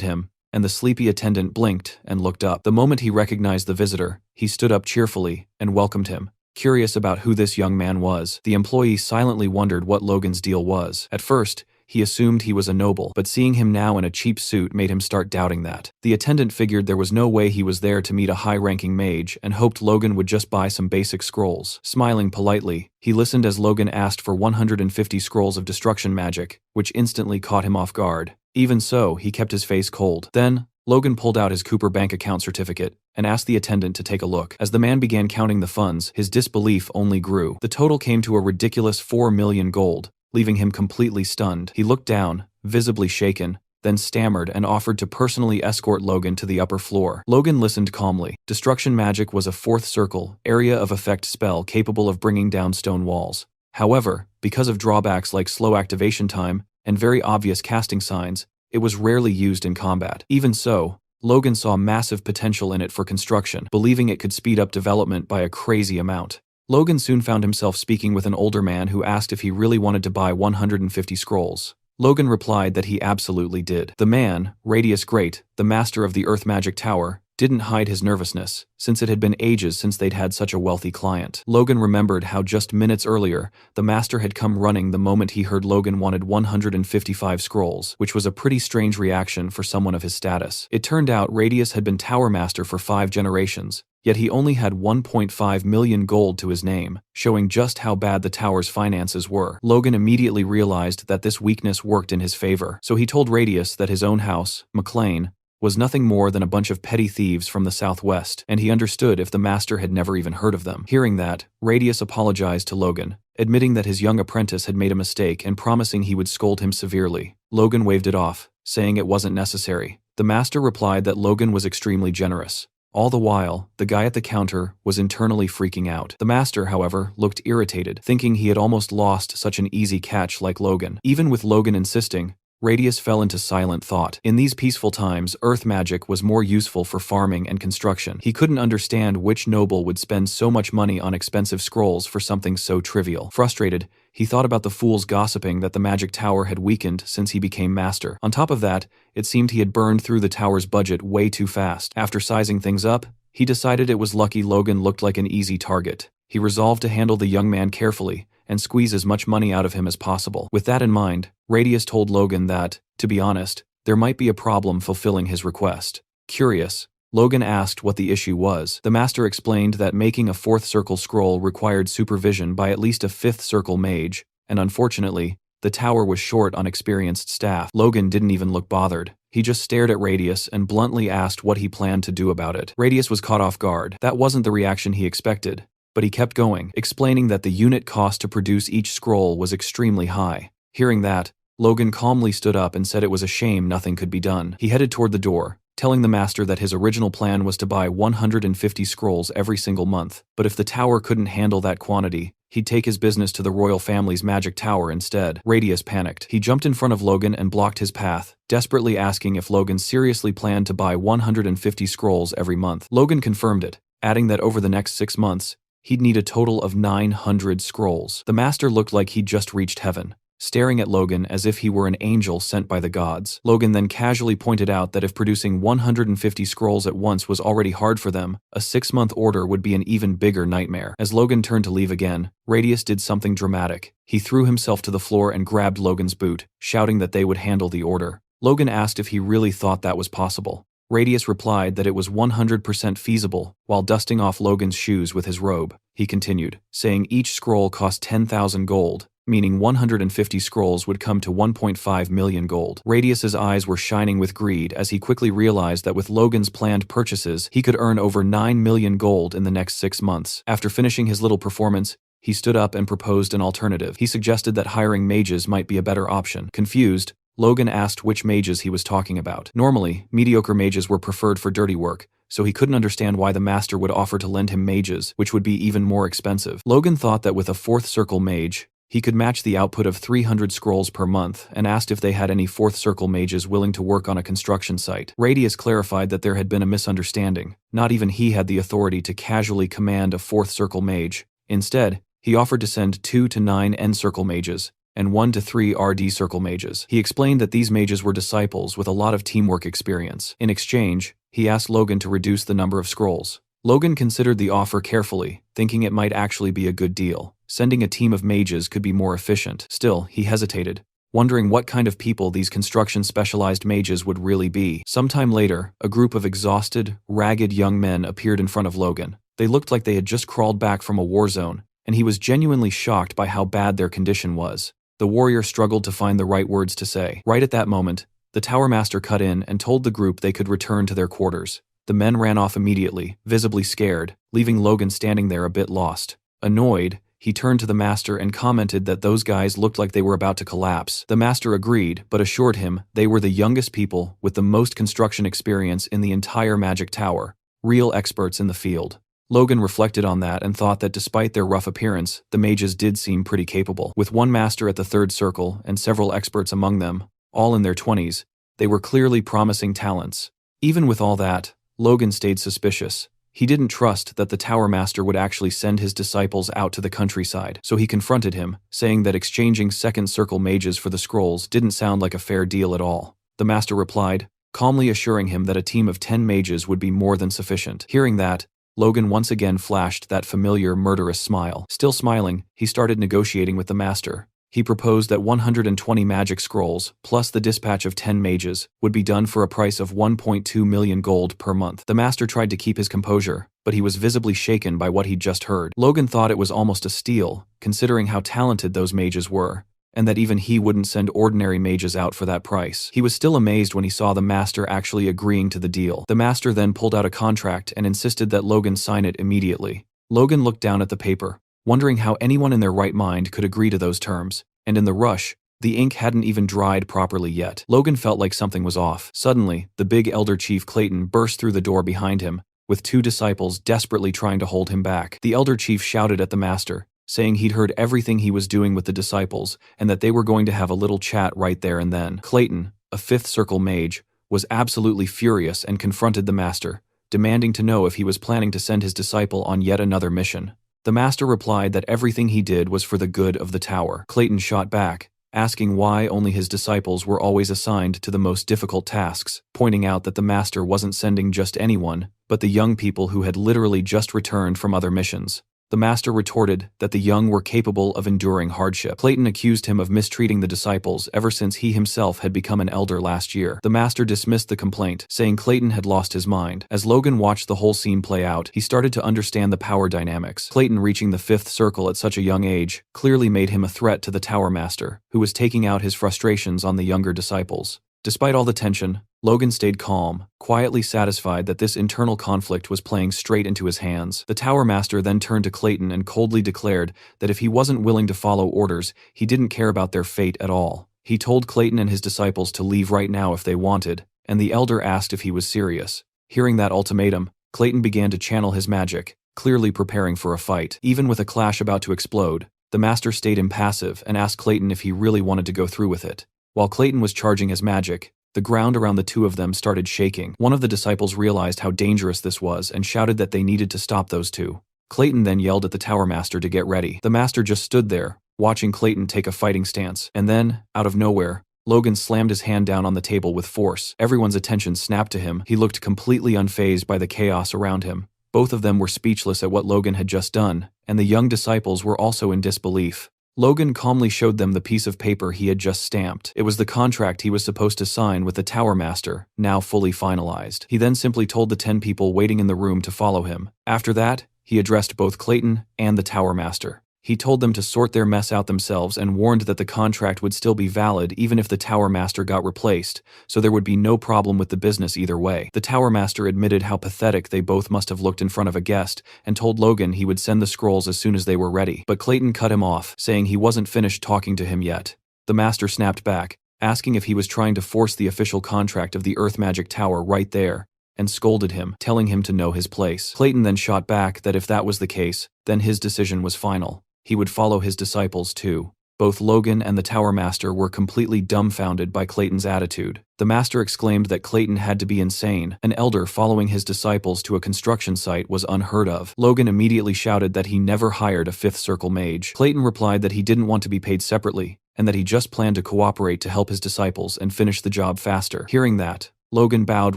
Speaker 1: him, and the sleepy attendant blinked and looked up. The moment he recognized the visitor, he stood up cheerfully and welcomed him. Curious about who this young man was, the employee silently wondered what Logan's deal was. At first, he assumed he was a noble, but seeing him now in a cheap suit made him start doubting that. The attendant figured there was no way he was there to meet a high-ranking mage and hoped Logan would just buy some basic scrolls. Smiling politely, he listened as Logan asked for 150 scrolls of destruction magic, which instantly caught him off guard. Even so, he kept his face cold. Then, Logan pulled out his Cooper bank account certificate and asked the attendant to take a look. As the man began counting the funds, his disbelief only grew. The total came to a ridiculous 4 million gold, leaving him completely stunned. He looked down, visibly shaken, then stammered and offered to personally escort Logan to the upper floor. Logan listened calmly. Destruction magic was a 4th circle, area of effect spell capable of bringing down stone walls. However, because of drawbacks like slow activation time and very obvious casting signs, it was rarely used in combat. Even so, Logan saw massive potential in it for construction, believing it could speed up development by a crazy amount. Logan soon found himself speaking with an older man who asked if he really wanted to buy 150 scrolls. Logan replied that he absolutely did. The man, Radius Great, the master of the Earth Magic Tower, didn't hide his nervousness, since it had been ages since they'd had such a wealthy client. Logan remembered how just minutes earlier, the master had come running the moment he heard Logan wanted 155 scrolls, which was a pretty strange reaction for someone of his status. It turned out Radius had been Tower Master for 5 generations, yet he only had 1.5 million gold to his name, showing just how bad the tower's finances were. Logan immediately realized that this weakness worked in his favor, so he told Radius that his own house, McLean, was nothing more than a bunch of petty thieves from the southwest, and he understood if the master had never even heard of them. Hearing that, Radius apologized to Logan, admitting that his young apprentice had made a mistake and promising he would scold him severely. Logan waved it off, saying it wasn't necessary. The master replied that Logan was extremely generous. All the while, the guy at the counter was internally freaking out. The master, however, looked irritated, thinking he had almost lost such an easy catch like Logan. Even with Logan insisting, Radius fell into silent thought. In these peaceful times, earth magic was more useful for farming and construction. He couldn't understand which noble would spend so much money on expensive scrolls for something so trivial. Frustrated, he thought about the fools gossiping that the magic tower had weakened since he became master. On top of that, it seemed he had burned through the tower's budget way too fast. After sizing things up, he decided it was lucky Logan looked like an easy target. He resolved to handle the young man carefully and squeeze as much money out of him as possible. With that in mind, Radius told Logan that, to be honest, there might be a problem fulfilling his request. Curious, Logan asked what the issue was. The master explained that making a 4th circle scroll required supervision by at least a 5th circle mage, and unfortunately, the tower was short on experienced staff. Logan didn't even look bothered. He just stared at Radius and bluntly asked what he planned to do about it. Radius was caught off guard. That wasn't the reaction he expected. But he kept going, explaining that the unit cost to produce each scroll was extremely high. Hearing that, Logan calmly stood up and said it was a shame nothing could be done. He headed toward the door, telling the master that his original plan was to buy 150 scrolls every single month, but if the tower couldn't handle that quantity, he'd take his business to the royal family's magic tower instead. Radius panicked. He jumped in front of Logan and blocked his path, desperately asking if Logan seriously planned to buy 150 scrolls every month. Logan confirmed it, adding that over the next 6 months, he'd need a total of 900 scrolls. The master looked like he'd just reached heaven, staring at Logan as if he were an angel sent by the gods. Logan then casually pointed out that if producing 150 scrolls at once was already hard for them, a 6-month order would be an even bigger nightmare. As Logan turned to leave again, Radius did something dramatic. He threw himself to the floor and grabbed Logan's boot, shouting that they would handle the order. Logan asked if he really thought that was possible. Radius replied that it was 100% feasible, while dusting off Logan's shoes with his robe. He continued, saying each scroll cost 10,000 gold, meaning 150 scrolls would come to 1.5 million gold. Radius's eyes were shining with greed as he quickly realized that with Logan's planned purchases, he could earn over 9 million gold in the next 6 months. After finishing his little performance, he stood up and proposed an alternative. He suggested that hiring mages might be a better option. Confused, Logan asked which mages he was talking about. Normally, mediocre mages were preferred for dirty work, so he couldn't understand why the master would offer to lend him mages, which would be even more expensive. Logan thought that with a 4th circle mage, he could match the output of 300 scrolls per month and asked if they had any 4th circle mages willing to work on a construction site. Radius clarified that there had been a misunderstanding. Not even he had the authority to casually command a 4th circle mage. Instead, he offered to send 2 to 9 N circle mages and 1 to 3 RD circle mages. He explained that these mages were disciples with a lot of teamwork experience. In exchange, he asked Logan to reduce the number of scrolls. Logan considered the offer carefully, thinking it might actually be a good deal. Sending a team of mages could be more efficient. Still, he hesitated, wondering what kind of people these construction-specialized mages would really be. Sometime later, a group of exhausted, ragged young men appeared in front of Logan. They looked like they had just crawled back from a war zone, and he was genuinely shocked by how bad their condition was. The warrior struggled to find the right words to say. Right at that moment, the Tower Master cut in and told the group they could return to their quarters. The men ran off immediately, visibly scared, leaving Logan standing there a bit lost. Annoyed, he turned to the master and commented that those guys looked like they were about to collapse. The master agreed, but assured him they were the youngest people with the most construction experience in the entire Magic Tower, real experts in the field. Logan reflected on that and thought that despite their rough appearance, the mages did seem pretty capable. With one master at the 3rd circle and several experts among them, all in their 20s, they were clearly promising talents. Even with all that, Logan stayed suspicious. He didn't trust that the Tower Master would actually send his disciples out to the countryside, so he confronted him, saying that exchanging 2nd circle mages for the scrolls didn't sound like a fair deal at all. The master replied, calmly assuring him that a team of 10 mages would be more than sufficient. Hearing that, Logan once again flashed that familiar murderous smile. Still smiling, he started negotiating with the master. He proposed that 120 magic scrolls, plus the dispatch of 10 mages, would be done for a price of 1.2 million gold per month. The master tried to keep his composure, but he was visibly shaken by what he'd just heard. Logan thought it was almost a steal, considering how talented those mages were, and that even he wouldn't send ordinary mages out for that price. He was still amazed when he saw the master actually agreeing to the deal. The master then pulled out a contract and insisted that Logan sign it immediately. Logan looked down at the paper, wondering how anyone in their right mind could agree to those terms, and in the rush, the ink hadn't even dried properly yet. Logan felt like something was off. Suddenly, the big elder chief Clayton burst through the door behind him, with 2 disciples desperately trying to hold him back. The elder chief shouted at the master, saying he'd heard everything he was doing with the disciples and that they were going to have a little chat right there and then. Clayton, a 5th circle mage, was absolutely furious and confronted the master, demanding to know if he was planning to send his disciple on yet another mission. The master replied that everything he did was for the good of the tower. Clayton shot back, asking why only his disciples were always assigned to the most difficult tasks, pointing out that the master wasn't sending just anyone, but the young people who had literally just returned from other missions. The master retorted that the young were capable of enduring hardship. Clayton accused him of mistreating the disciples ever since he himself had become an elder last year. The master dismissed the complaint, saying Clayton had lost his mind. As Logan watched the whole scene play out, he started to understand the power dynamics. Clayton reaching the 5th circle at such a young age clearly made him a threat to the Tower Master, who was taking out his frustrations on the younger disciples. Despite all the tension, Logan stayed calm, quietly satisfied that this internal conflict was playing straight into his hands. The Tower Master then turned to Clayton and coldly declared that if he wasn't willing to follow orders, he didn't care about their fate at all. He told Clayton and his disciples to leave right now if they wanted, and the elder asked if he was serious. Hearing that ultimatum, Clayton began to channel his magic, clearly preparing for a fight. Even with a clash about to explode, the master stayed impassive and asked Clayton if he really wanted to go through with it. While Clayton was charging his magic, the ground around the two of them started shaking. One of the disciples realized how dangerous this was and shouted that they needed to stop those two. Clayton then yelled at the Tower Master to get ready. The master just stood there, watching Clayton take a fighting stance. And then, out of nowhere, Logan slammed his hand down on the table with force. Everyone's attention snapped to him. He looked completely unfazed by the chaos around him. Both of them were speechless at what Logan had just done, and the young disciples were also in disbelief. Logan calmly showed them the piece of paper he had just stamped. It was the contract he was supposed to sign with the Tower Master, now fully finalized. He then simply told the 10 people waiting in the room to follow him. After that, he addressed both Clayton and the Tower Master. He told them to sort their mess out themselves and warned that the contract would still be valid even if the Tower Master got replaced, so there would be no problem with the business either way. The Tower Master admitted how pathetic they both must have looked in front of a guest and told Logan he would send the scrolls as soon as they were ready. But Clayton cut him off, saying he wasn't finished talking to him yet. The Master snapped back, asking if he was trying to force the official contract of the Earth Magic Tower right there, and scolded him, telling him to know his place. Clayton then shot back that if that was the case, then his decision was final. He would follow his disciples too. Both Logan and the Tower Master were completely dumbfounded by Clayton's attitude. The Master exclaimed that Clayton had to be insane. An elder following his disciples to a construction site was unheard of. Logan immediately shouted that he never hired a fifth circle mage. Clayton replied that he didn't want to be paid separately, and that he just planned to cooperate to help his disciples and finish the job faster. Hearing that, Logan bowed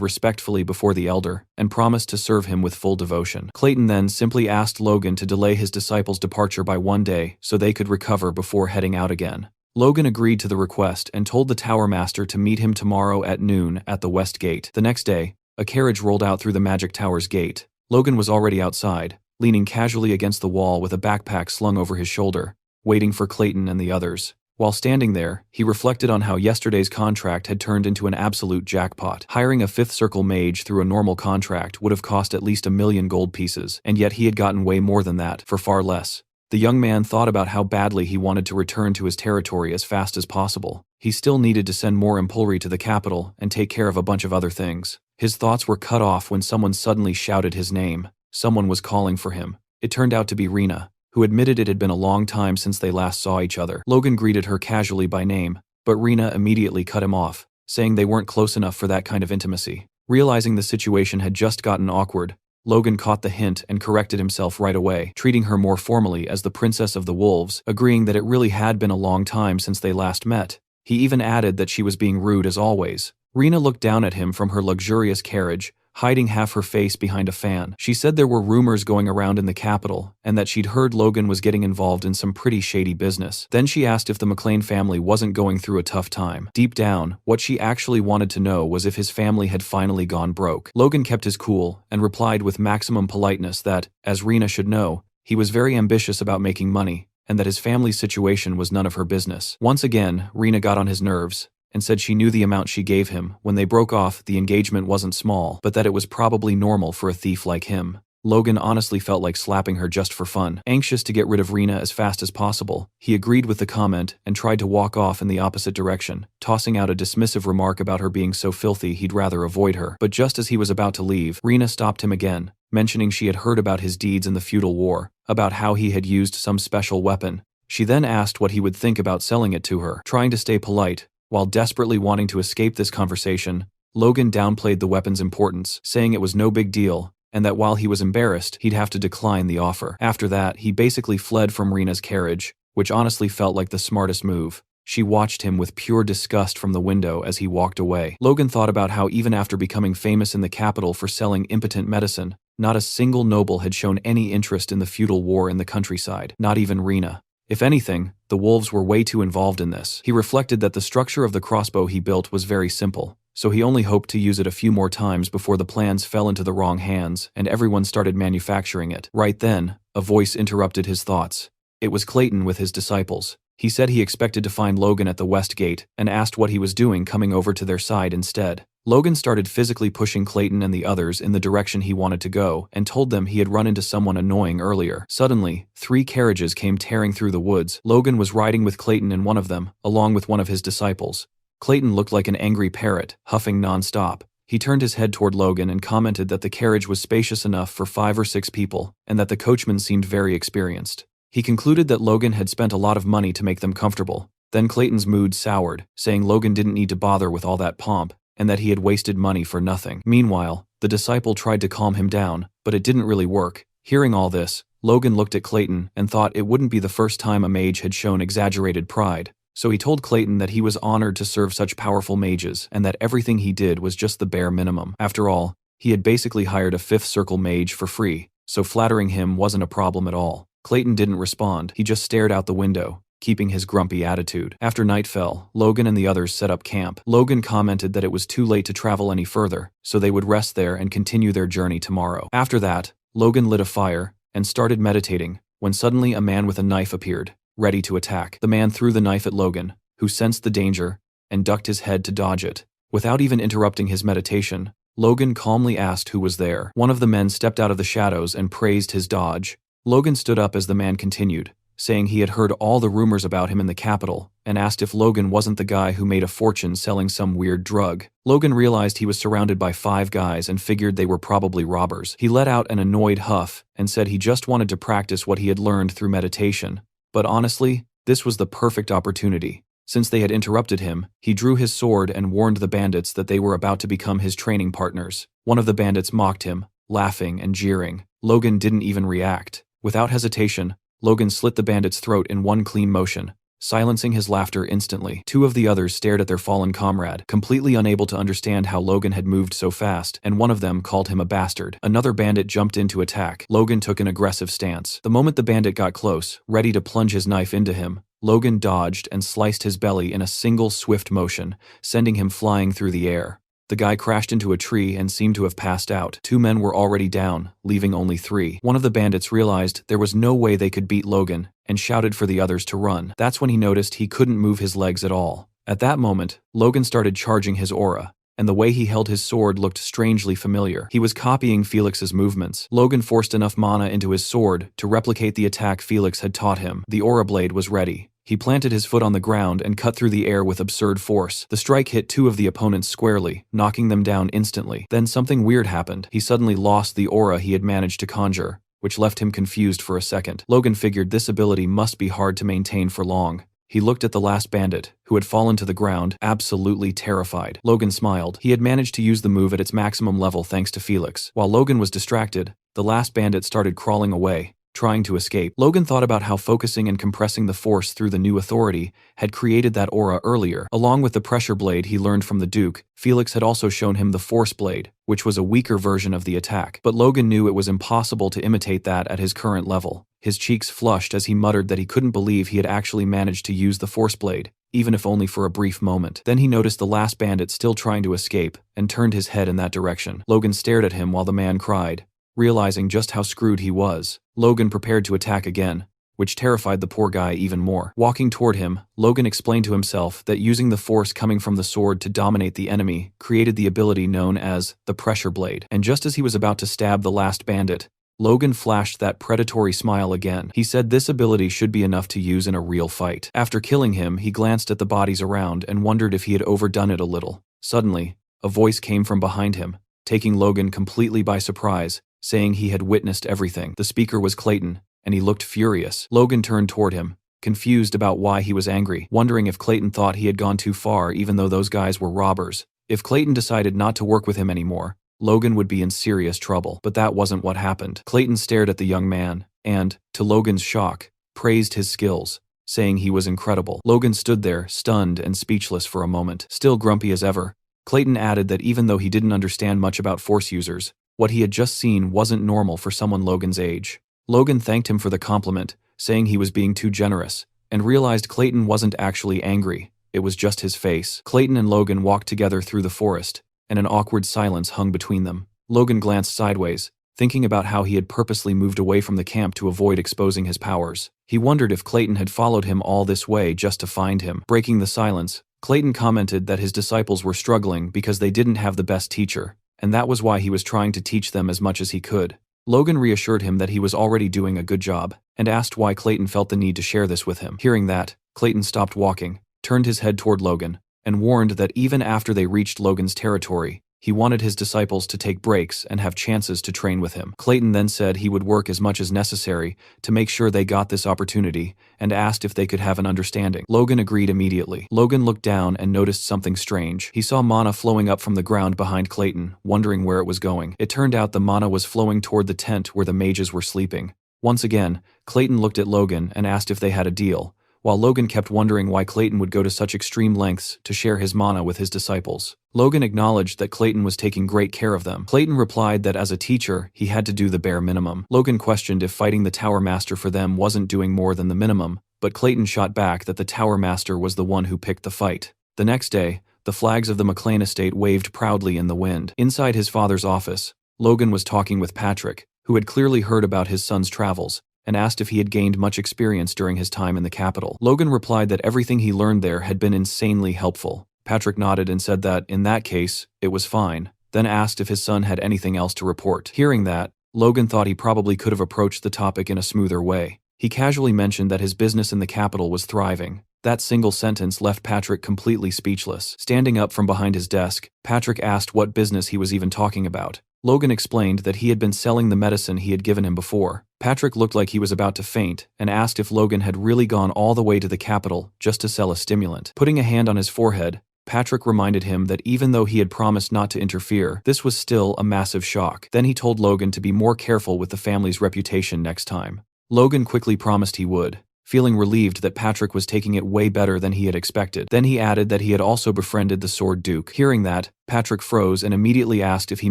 Speaker 1: respectfully before the elder and promised to serve him with full devotion. Clayton then simply asked Logan to delay his disciples' departure by 1 day so they could recover before heading out again. Logan agreed to the request and told the Tower Master to meet him tomorrow at noon at the West Gate. The next day, a carriage rolled out through the Magic Tower's gate. Logan was already outside, leaning casually against the wall with a backpack slung over his shoulder, waiting for Clayton and the others. While standing there, he reflected on how yesterday's contract had turned into an absolute jackpot. Hiring a fifth circle mage through a normal contract would have cost at least 1,000,000 gold pieces, and yet he had gotten way more than that, for far less. The young man thought about how badly he wanted to return to his territory as fast as possible. He still needed to send more impulry to the capital and take care of a bunch of other things. His thoughts were cut off when someone suddenly shouted his name. Someone was calling for him. It turned out to be Rena, who admitted it had been a long time since they last saw each other. Logan greeted her casually by name, but Rena immediately cut him off, saying they weren't close enough for that kind of intimacy. Realizing the situation had just gotten awkward, Logan caught the hint and corrected himself right away, treating her more formally as the Princess of the Wolves, agreeing that it really had been a long time since they last met. He even added that she was being rude as always. Rena looked down at him from her luxurious carriage, hiding half her face behind a fan. She said there were rumors going around in the capital, and that she'd heard Logan was getting involved in some pretty shady business. Then she asked if the McLean family wasn't going through a tough time. Deep down, what she actually wanted to know was if his family had finally gone broke. Logan kept his cool, and replied with maximum politeness that, as Rena should know, he was very ambitious about making money, and that his family's situation was none of her business. Once again, Rena got on his nerves, and said she knew the amount she gave him. When they broke off, the engagement wasn't small, but that it was probably normal for a thief like him. Logan honestly felt like slapping her just for fun. Anxious to get rid of Rena as fast as possible, he agreed with the comment and tried to walk off in the opposite direction, tossing out a dismissive remark about her being so filthy he'd rather avoid her. But just as he was about to leave, Rena stopped him again, mentioning she had heard about his deeds in the feudal war, about how he had used some special weapon. She then asked what he would think about selling it to her. Trying to stay polite, while desperately wanting to escape this conversation, Logan downplayed the weapon's importance, saying it was no big deal, and that while he was embarrassed, he'd have to decline the offer. After that, he basically fled from Rena's carriage, which honestly felt like the smartest move. She watched him with pure disgust from the window as he walked away. Logan thought about how even after becoming famous in the capital for selling impotent medicine, not a single noble had shown any interest in the feudal war in the countryside, not even Rena. If anything, the wolves were way too involved in this. He reflected that the structure of the crossbow he built was very simple, so he only hoped to use it a few more times before the plans fell into the wrong hands and everyone started manufacturing it. Right then, a voice interrupted his thoughts. It was Clayton with his disciples. He said he expected to find Logan at the West Gate and asked what he was doing coming over to their side instead. Logan started physically pushing Clayton and the others in the direction he wanted to go and told them he had run into someone annoying earlier. Suddenly, 3 carriages came tearing through the woods. Logan was riding with Clayton in one of them, along with one of his disciples. Clayton looked like an angry parrot, huffing nonstop. He turned his head toward Logan and commented that the carriage was spacious enough for 5 or 6 people, and that the coachman seemed very experienced. He concluded that Logan had spent a lot of money to make them comfortable. Then Clayton's mood soured, saying Logan didn't need to bother with all that pomp, and that he had wasted money for nothing. Meanwhile, the disciple tried to calm him down, but it didn't really work. Hearing all this, Logan looked at Clayton and thought it wouldn't be the first time a mage had shown exaggerated pride. So he told Clayton that he was honored to serve such powerful mages and that everything he did was just the bare minimum. After all, he had basically hired a 5th circle mage for free, so flattering him wasn't a problem at all. Clayton didn't respond, he just stared out the window, keeping his grumpy attitude. After night fell, Logan and the others set up camp. Logan commented that it was too late to travel any further, so they would rest there and continue their journey tomorrow. After that, Logan lit a fire and started meditating, when suddenly a man with a knife appeared, ready to attack. The man threw the knife at Logan, who sensed the danger and ducked his head to dodge it. Without even interrupting his meditation, Logan calmly asked who was there. One of the men stepped out of the shadows and praised his dodge. Logan stood up as the man continued, saying he had heard all the rumors about him in the capital, and asked if Logan wasn't the guy who made a fortune selling some weird drug. Logan realized he was surrounded by 5 guys and figured they were probably robbers. He let out an annoyed huff and said he just wanted to practice what he had learned through meditation. But honestly, this was the perfect opportunity. Since they had interrupted him, he drew his sword and warned the bandits that they were about to become his training partners. One of the bandits mocked him, laughing and jeering. Logan didn't even react. Without hesitation, Logan slit the bandit's throat in one clean motion, silencing his laughter instantly. 2 of the others stared at their fallen comrade, completely unable to understand how Logan had moved so fast, and one of them called him a bastard. Another bandit jumped in to attack. Logan took an aggressive stance. The moment the bandit got close, ready to plunge his knife into him, Logan dodged and sliced his belly in a single swift motion, sending him flying through the air. The guy crashed into a tree and seemed to have passed out. 2 men were already down, leaving only 3. One of the bandits realized there was no way they could beat Logan and shouted for the others to run. That's when he noticed he couldn't move his legs at all. At that moment, Logan started charging his aura, and the way he held his sword looked strangely familiar. He was copying Felix's movements. Logan forced enough mana into his sword to replicate the attack Felix had taught him. The aura blade was ready. He planted his foot on the ground and cut through the air with absurd force. The strike hit 2 of the opponents squarely, knocking them down instantly. Then something weird happened. He suddenly lost the aura he had managed to conjure, which left him confused for a second. Logan figured this ability must be hard to maintain for long. He looked at the last bandit, who had fallen to the ground, absolutely terrified. Logan smiled. He had managed to use the move at its maximum level thanks to Felix. While Logan was distracted, the last bandit started crawling away, trying to escape. Logan thought about how focusing and compressing the force through the new authority had created that aura earlier. Along with the pressure blade he learned from the Duke, Felix had also shown him the force blade, which was a weaker version of the attack. But Logan knew it was impossible to imitate that at his current level. His cheeks flushed as he muttered that he couldn't believe he had actually managed to use the force blade, even if only for a brief moment. Then he noticed the last bandit still trying to escape, and turned his head in that direction. Logan stared at him while the man cried. Realizing just how screwed he was, Logan prepared to attack again, which terrified the poor guy even more. Walking toward him, Logan explained to himself that using the force coming from the sword to dominate the enemy created the ability known as the pressure blade. And just as he was about to stab the last bandit, Logan flashed that predatory smile again. He said this ability should be enough to use in a real fight. After killing him, he glanced at the bodies around and wondered if he had overdone it a little. Suddenly, a voice came from behind him, taking Logan completely by surprise, saying he had witnessed everything. The speaker was Clayton, and he looked furious. Logan turned toward him, confused about why he was angry, wondering if Clayton thought he had gone too far even though those guys were robbers. If Clayton decided not to work with him anymore, Logan would be in serious trouble. But that wasn't what happened. Clayton stared at the young man, and, to Logan's shock, praised his skills, saying he was incredible. Logan stood there, stunned and speechless for a moment. Still grumpy as ever, Clayton added that even though he didn't understand much about force users, what he had just seen wasn't normal for someone Logan's age. Logan thanked him for the compliment, saying he was being too generous, and realized Clayton wasn't actually angry, it was just his face. Clayton and Logan walked together through the forest, and an awkward silence hung between them. Logan glanced sideways, thinking about how he had purposely moved away from the camp to avoid exposing his powers. He wondered if Clayton had followed him all this way just to find him. Breaking the silence, Clayton commented that his disciples were struggling because they didn't have the best teacher, and that was why he was trying to teach them as much as he could. Logan reassured him that he was already doing a good job, and asked why Clayton felt the need to share this with him. Hearing that, Clayton stopped walking, turned his head toward Logan, and warned that even after they reached Logan's territory, he wanted his disciples to take breaks and have chances to train with him. Clayton then said he would work as much as necessary to make sure they got this opportunity and asked if they could have an understanding. Logan agreed immediately. Logan looked down and noticed something strange. He saw mana flowing up from the ground behind Clayton, wondering where it was going. It turned out the mana was flowing toward the tent where the mages were sleeping. Once again, Clayton looked at Logan and asked if they had a deal, while Logan kept wondering why Clayton would go to such extreme lengths to share his mana with his disciples. Logan acknowledged that Clayton was taking great care of them. Clayton replied that as a teacher, he had to do the bare minimum. Logan questioned if fighting the Tower Master for them wasn't doing more than the minimum, but Clayton shot back that the Tower Master was the one who picked the fight. The next day, the flags of the McLean estate waved proudly in the wind. Inside his father's office, Logan was talking with Patrick, who had clearly heard about his son's travels, and asked if he had gained much experience during his time in the capital. Logan replied that everything he learned there had been insanely helpful. Patrick nodded and said that, in that case, it was fine, then asked if his son had anything else to report. Hearing that, Logan thought he probably could have approached the topic in a smoother way. He casually mentioned that his business in the capital was thriving. That single sentence left Patrick completely speechless. Standing up from behind his desk, Patrick asked what business he was even talking about. Logan explained that he had been selling the medicine he had given him before. Patrick looked like he was about to faint and asked if Logan had really gone all the way to the capital just to sell a stimulant. Putting a hand on his forehead, Patrick reminded him that even though he had promised not to interfere, this was still a massive shock. Then he told Logan to be more careful with the family's reputation next time. Logan quickly promised he would, feeling relieved that Patrick was taking it way better than he had expected. Then he added that he had also befriended the Sword Duke. Hearing that, Patrick froze and immediately asked if he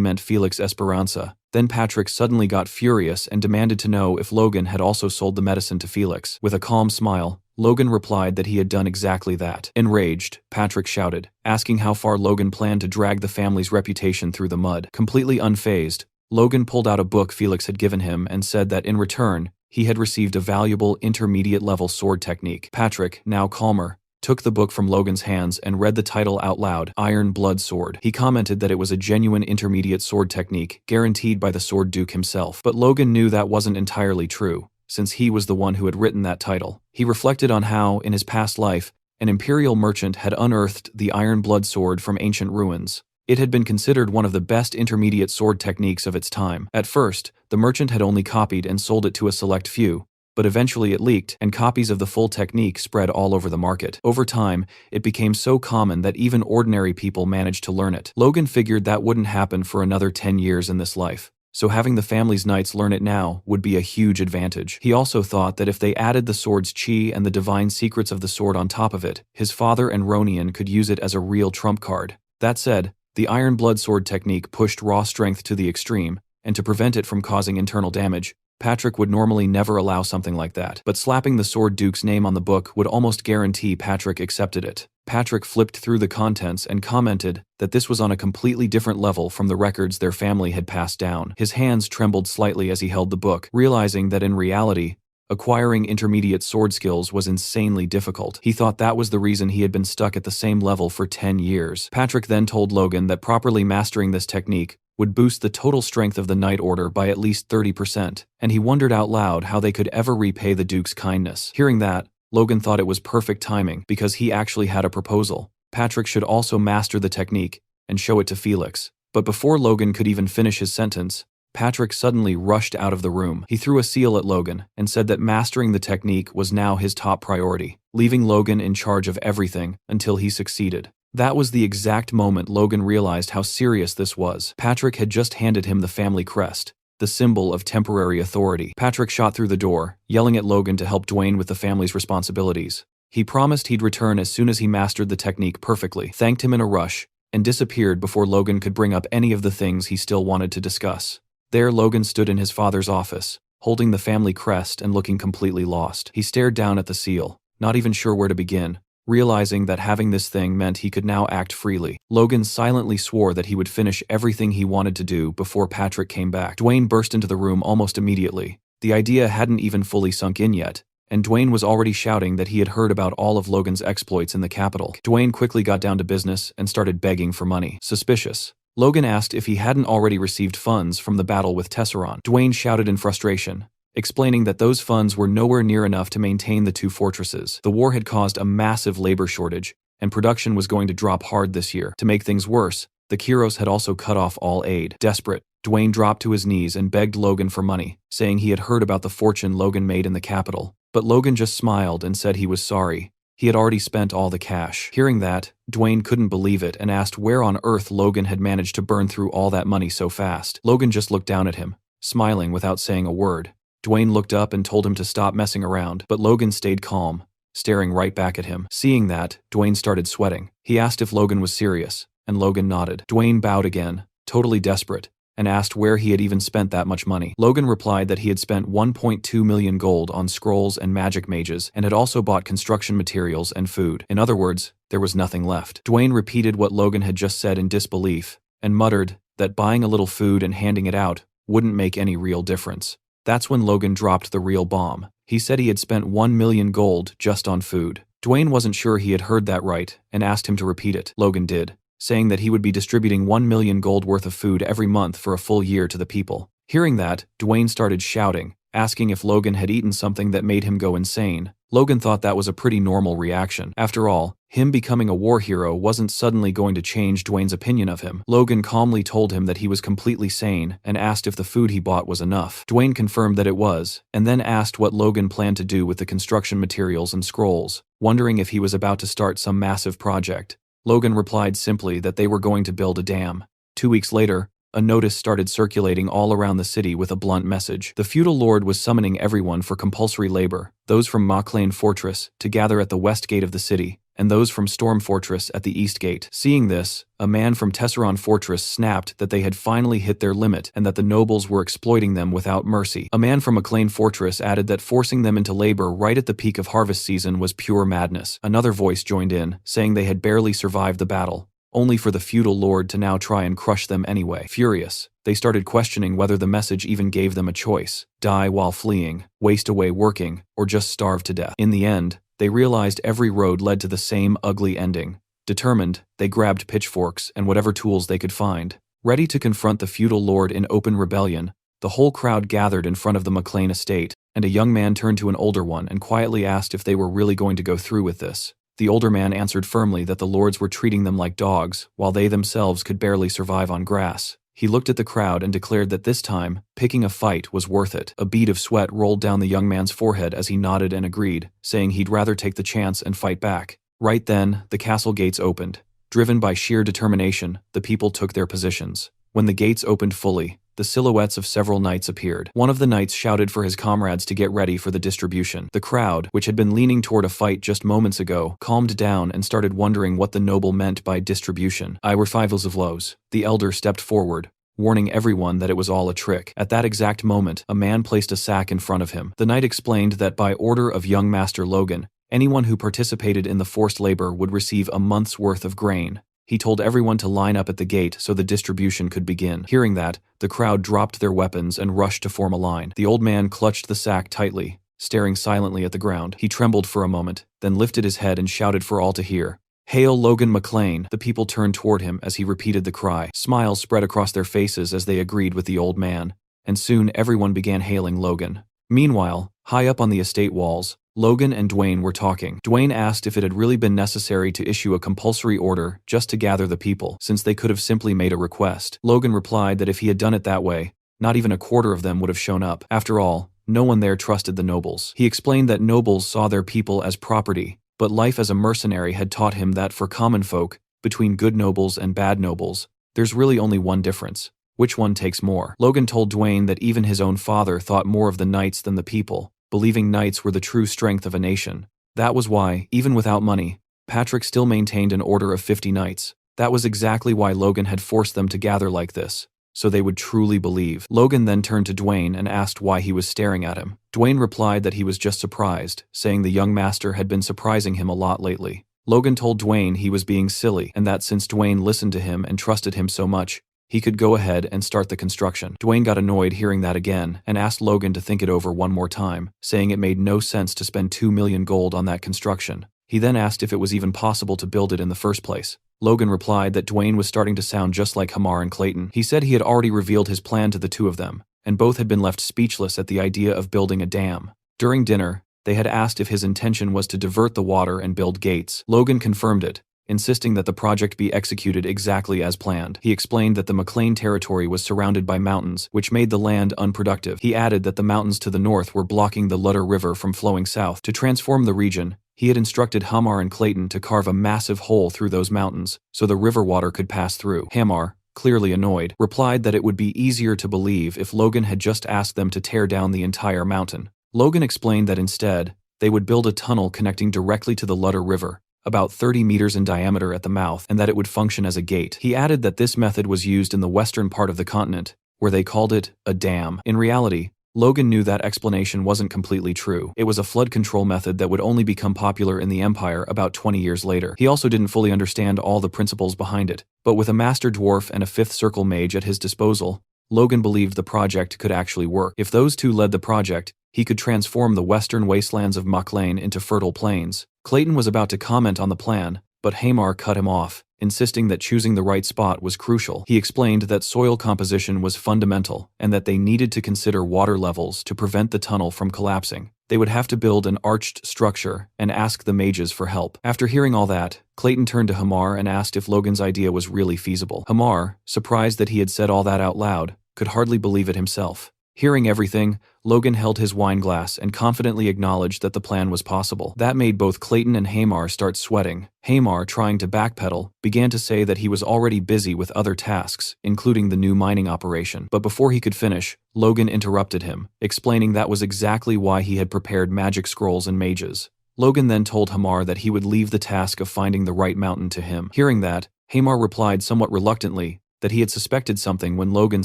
Speaker 1: meant Felix Esperanza. Then Patrick suddenly got furious and demanded to know if Logan had also sold the medicine to Felix. With a calm smile, Logan replied that he had done exactly that. Enraged, Patrick shouted, asking how far Logan planned to drag the family's reputation through the mud. Completely unfazed, Logan pulled out a book Felix had given him and said that in return, he had received a valuable intermediate-level sword technique. Patrick, now calmer, took the book from Logan's hands and read the title out loud, Iron Blood Sword. He commented that it was a genuine intermediate sword technique, guaranteed by the Sword Duke himself. But Logan knew that wasn't entirely true, since he was the one who had written that title. He reflected on how, in his past life, an imperial merchant had unearthed the Iron Blood Sword from ancient ruins. It had been considered one of the best intermediate sword techniques of its time. At first, the merchant had only copied and sold it to a select few, but eventually it leaked, and copies of the full technique spread all over the market. Over time, it became so common that even ordinary people managed to learn it. Logan figured that wouldn't happen for another 10 years in this life, so having the family's knights learn it now would be a huge advantage. He also thought that if they added the sword's chi and the divine secrets of the sword on top of it, his father and Ronian could use it as a real trump card. That said, the Iron Blood Sword technique pushed raw strength to the extreme, and to prevent it from causing internal damage, Patrick would normally never allow something like that. But slapping the Sword Duke's name on the book would almost guarantee Patrick accepted it. Patrick flipped through the contents and commented that this was on a completely different level from the records their family had passed down. His hands trembled slightly as he held the book, realizing that in reality, acquiring intermediate sword skills was insanely difficult. He thought that was the reason he had been stuck at the same level for 10 years. Patrick then told Logan that properly mastering this technique would boost the total strength of the Knight Order by at least 30%, and he wondered out loud how they could ever repay the Duke's kindness. Hearing that, Logan thought it was perfect timing because he actually had a proposal. Patrick should also master the technique and show it to Felix. But before Logan could even finish his sentence, Patrick suddenly rushed out of the room. He threw a seal at Logan and said that mastering the technique was now his top priority, leaving Logan in charge of everything until he succeeded. That was the exact moment Logan realized how serious this was. Patrick had just handed him the family crest, the symbol of temporary authority. Patrick shot through the door, yelling at Logan to help Dwayne with the family's responsibilities. He promised he'd return as soon as he mastered the technique perfectly, thanked him in a rush, and disappeared before Logan could bring up any of the things he still wanted to discuss. There Logan stood in his father's office, holding the family crest and looking completely lost. He stared down at the seal, not even sure where to begin, realizing that having this thing meant he could now act freely. Logan silently swore that he would finish everything he wanted to do before Patrick came back. Dwayne burst into the room almost immediately. The idea hadn't even fully sunk in yet, and Dwayne was already shouting that he had heard about all of Logan's exploits in the capital. Dwayne quickly got down to business and started begging for money. Suspicious, Logan asked if he hadn't already received funds from the battle with Tesseron. Dwayne shouted in frustration, explaining that those funds were nowhere near enough to maintain the two fortresses. The war had caused a massive labor shortage, and production was going to drop hard this year. To make things worse, the Kiros had also cut off all aid. Desperate, Dwayne dropped to his knees and begged Logan for money, saying he had heard about the fortune Logan made in the capital. But Logan just smiled and said he was sorry. He had already spent all the cash. Hearing that, Dwayne couldn't believe it and asked where on earth Logan had managed to burn through all that money so fast. Logan just looked down at him, smiling without saying a word. Dwayne looked up and told him to stop messing around, but Logan stayed calm, staring right back at him. Seeing that, Dwayne started sweating. He asked if Logan was serious, and Logan nodded. Dwayne bowed again, totally desperate, and asked where he had even spent that much money. Logan replied that he had spent 1.2 million gold on scrolls and magic mages and had also bought construction materials and food. In other words, there was nothing left. Dwayne repeated what Logan had just said in disbelief and muttered that buying a little food and handing it out wouldn't make any real difference. That's when Logan dropped the real bomb. He said he had spent 1 million gold just on food. Dwayne wasn't sure he had heard that right and asked him to repeat it. Logan did, saying that he would be distributing 1 million gold worth of food every month for a full year to the people. Hearing that, Dwayne started shouting, asking if Logan had eaten something that made him go insane. Logan thought that was a pretty normal reaction. After all, him becoming a war hero wasn't suddenly going to change Dwayne's opinion of him. Logan calmly told him that he was completely sane and asked if the food he bought was enough. Dwayne confirmed that it was, and then asked what Logan planned to do with the construction materials and scrolls, wondering if he was about to start some massive project. Logan replied simply that they were going to build a dam. 2 weeks later, a notice started circulating all around the city with a blunt message. The feudal lord was summoning everyone for compulsory labor, those from Maclean Fortress to gather at the west gate of the city, and those from Storm Fortress at the east gate. Seeing this, a man from Tesseron Fortress snapped that they had finally hit their limit and that the nobles were exploiting them without mercy. A man from Maclean Fortress added that forcing them into labor right at the peak of harvest season was pure madness. Another voice joined in, saying they had barely survived the battle, only for the feudal lord to now try and crush them anyway. Furious, they started questioning whether the message even gave them a choice: die while fleeing, waste away working, or just starve to death. In the end, they realized every road led to the same ugly ending. Determined, they grabbed pitchforks and whatever tools they could find. Ready to confront the feudal lord in open rebellion, the whole crowd gathered in front of the Maclean estate, and a young man turned to an older one and quietly asked if they were really going to go through with this. The older man answered firmly that the lords were treating them like dogs, while they themselves could barely survive on grass. He looked at the crowd and declared that this time, picking a fight was worth it. A bead of sweat rolled down the young man's forehead as he nodded and agreed, saying he'd rather take the chance and fight back. Right then, the castle gates opened. Driven by sheer determination, the people took their positions. When the gates opened fully, the silhouettes of several knights appeared. One of the knights shouted for his comrades to get ready for the distribution. The crowd, which had been leaning toward a fight just moments ago, calmed down and started wondering what the noble meant by distribution. "I were fivels of lows." The elder stepped forward, warning everyone that it was all a trick. At that exact moment, a man placed a sack in front of him. The knight explained that by order of young Master Logan, anyone who participated in the forced labor would receive a month's worth of grain. He told everyone to line up at the gate so the distribution could begin. Hearing that, the crowd dropped their weapons and rushed to form a line. The old man clutched the sack tightly, staring silently at the ground. He trembled for a moment, then lifted his head and shouted for all to hear, "Hail Logan Maclean!" The people turned toward him as he repeated the cry. Smiles spread across their faces as they agreed with the old man, and soon everyone began hailing Logan. Meanwhile, high up on the estate walls, Logan and Dwayne were talking. Dwayne asked if it had really been necessary to issue a compulsory order just to gather the people, since they could have simply made a request. Logan replied that if he had done it that way, not even a quarter of them would have shown up. After all, no one there trusted the nobles. He explained that nobles saw their people as property, but life as a mercenary had taught him that for common folk, between good nobles and bad nobles, there's really only one difference: which one takes more. Logan told Dwayne that even his own father thought more of the knights than the people, believing knights were the true strength of a nation. That was why, even without money, Patrick still maintained an order of 50 knights. That was exactly why Logan had forced them to gather like this, so they would truly believe. Logan then turned to Dwayne and asked why he was staring at him. Dwayne replied that he was just surprised, saying the young master had been surprising him a lot lately. Logan told Dwayne he was being silly, and that since Dwayne listened to him and trusted him so much, he could go ahead and start the construction. Dwayne got annoyed hearing that again and asked Logan to think it over one more time, saying it made no sense to spend 2 million gold on that construction. He then asked if it was even possible to build it in the first place. Logan replied that Dwayne was starting to sound just like Hamar and Clayton. He said he had already revealed his plan to the two of them, and both had been left speechless at the idea of building a dam. During dinner, They had asked if his intention was to divert the water and build gates. Logan confirmed it, insisting that the project be executed exactly as planned. He explained that the McLean territory was surrounded by mountains, which made the land unproductive. He added that the mountains to the north were blocking the Ludder River from flowing south. To transform the region, he had instructed Hamar and Clayton to carve a massive hole through those mountains, so the river water could pass through. Hamar, clearly annoyed, replied that it would be easier to believe if Logan had just asked them to tear down the entire mountain. Logan explained that instead, they would build a tunnel connecting directly to the Ludder River, about 30 meters in diameter at the mouth, and that it would function as a gate. He added that this method was used in the western part of the continent, where they called it a dam. In reality, Logan knew that explanation wasn't completely true. It was a flood control method that would only become popular in the Empire about 20 years later. He also didn't fully understand all the principles behind it, but with a Master Dwarf and a Fifth Circle Mage at his disposal, Logan believed the project could actually work. If those two led the project, he could transform the western wastelands of McLean into fertile plains. Clayton was about to comment on the plan, but Hamar cut him off, insisting that choosing the right spot was crucial. He explained that soil composition was fundamental and that they needed to consider water levels to prevent the tunnel from collapsing. They would have to build an arched structure and ask the mages for help. After hearing all that, Clayton turned to Hamar and asked if Logan's idea was really feasible. Hamar, surprised that he had said all that out loud, could hardly believe it himself. Hearing everything, Logan held his wine glass and confidently acknowledged that the plan was possible. That made both Clayton and Hamar start sweating. Hamar, trying to backpedal, began to say that he was already busy with other tasks, including the new mining operation. But before he could finish, Logan interrupted him, explaining that was exactly why he had prepared magic scrolls and mages. Logan then told Hamar that he would leave the task of finding the right mountain to him. Hearing that, Hamar replied somewhat reluctantly that he had suspected something when Logan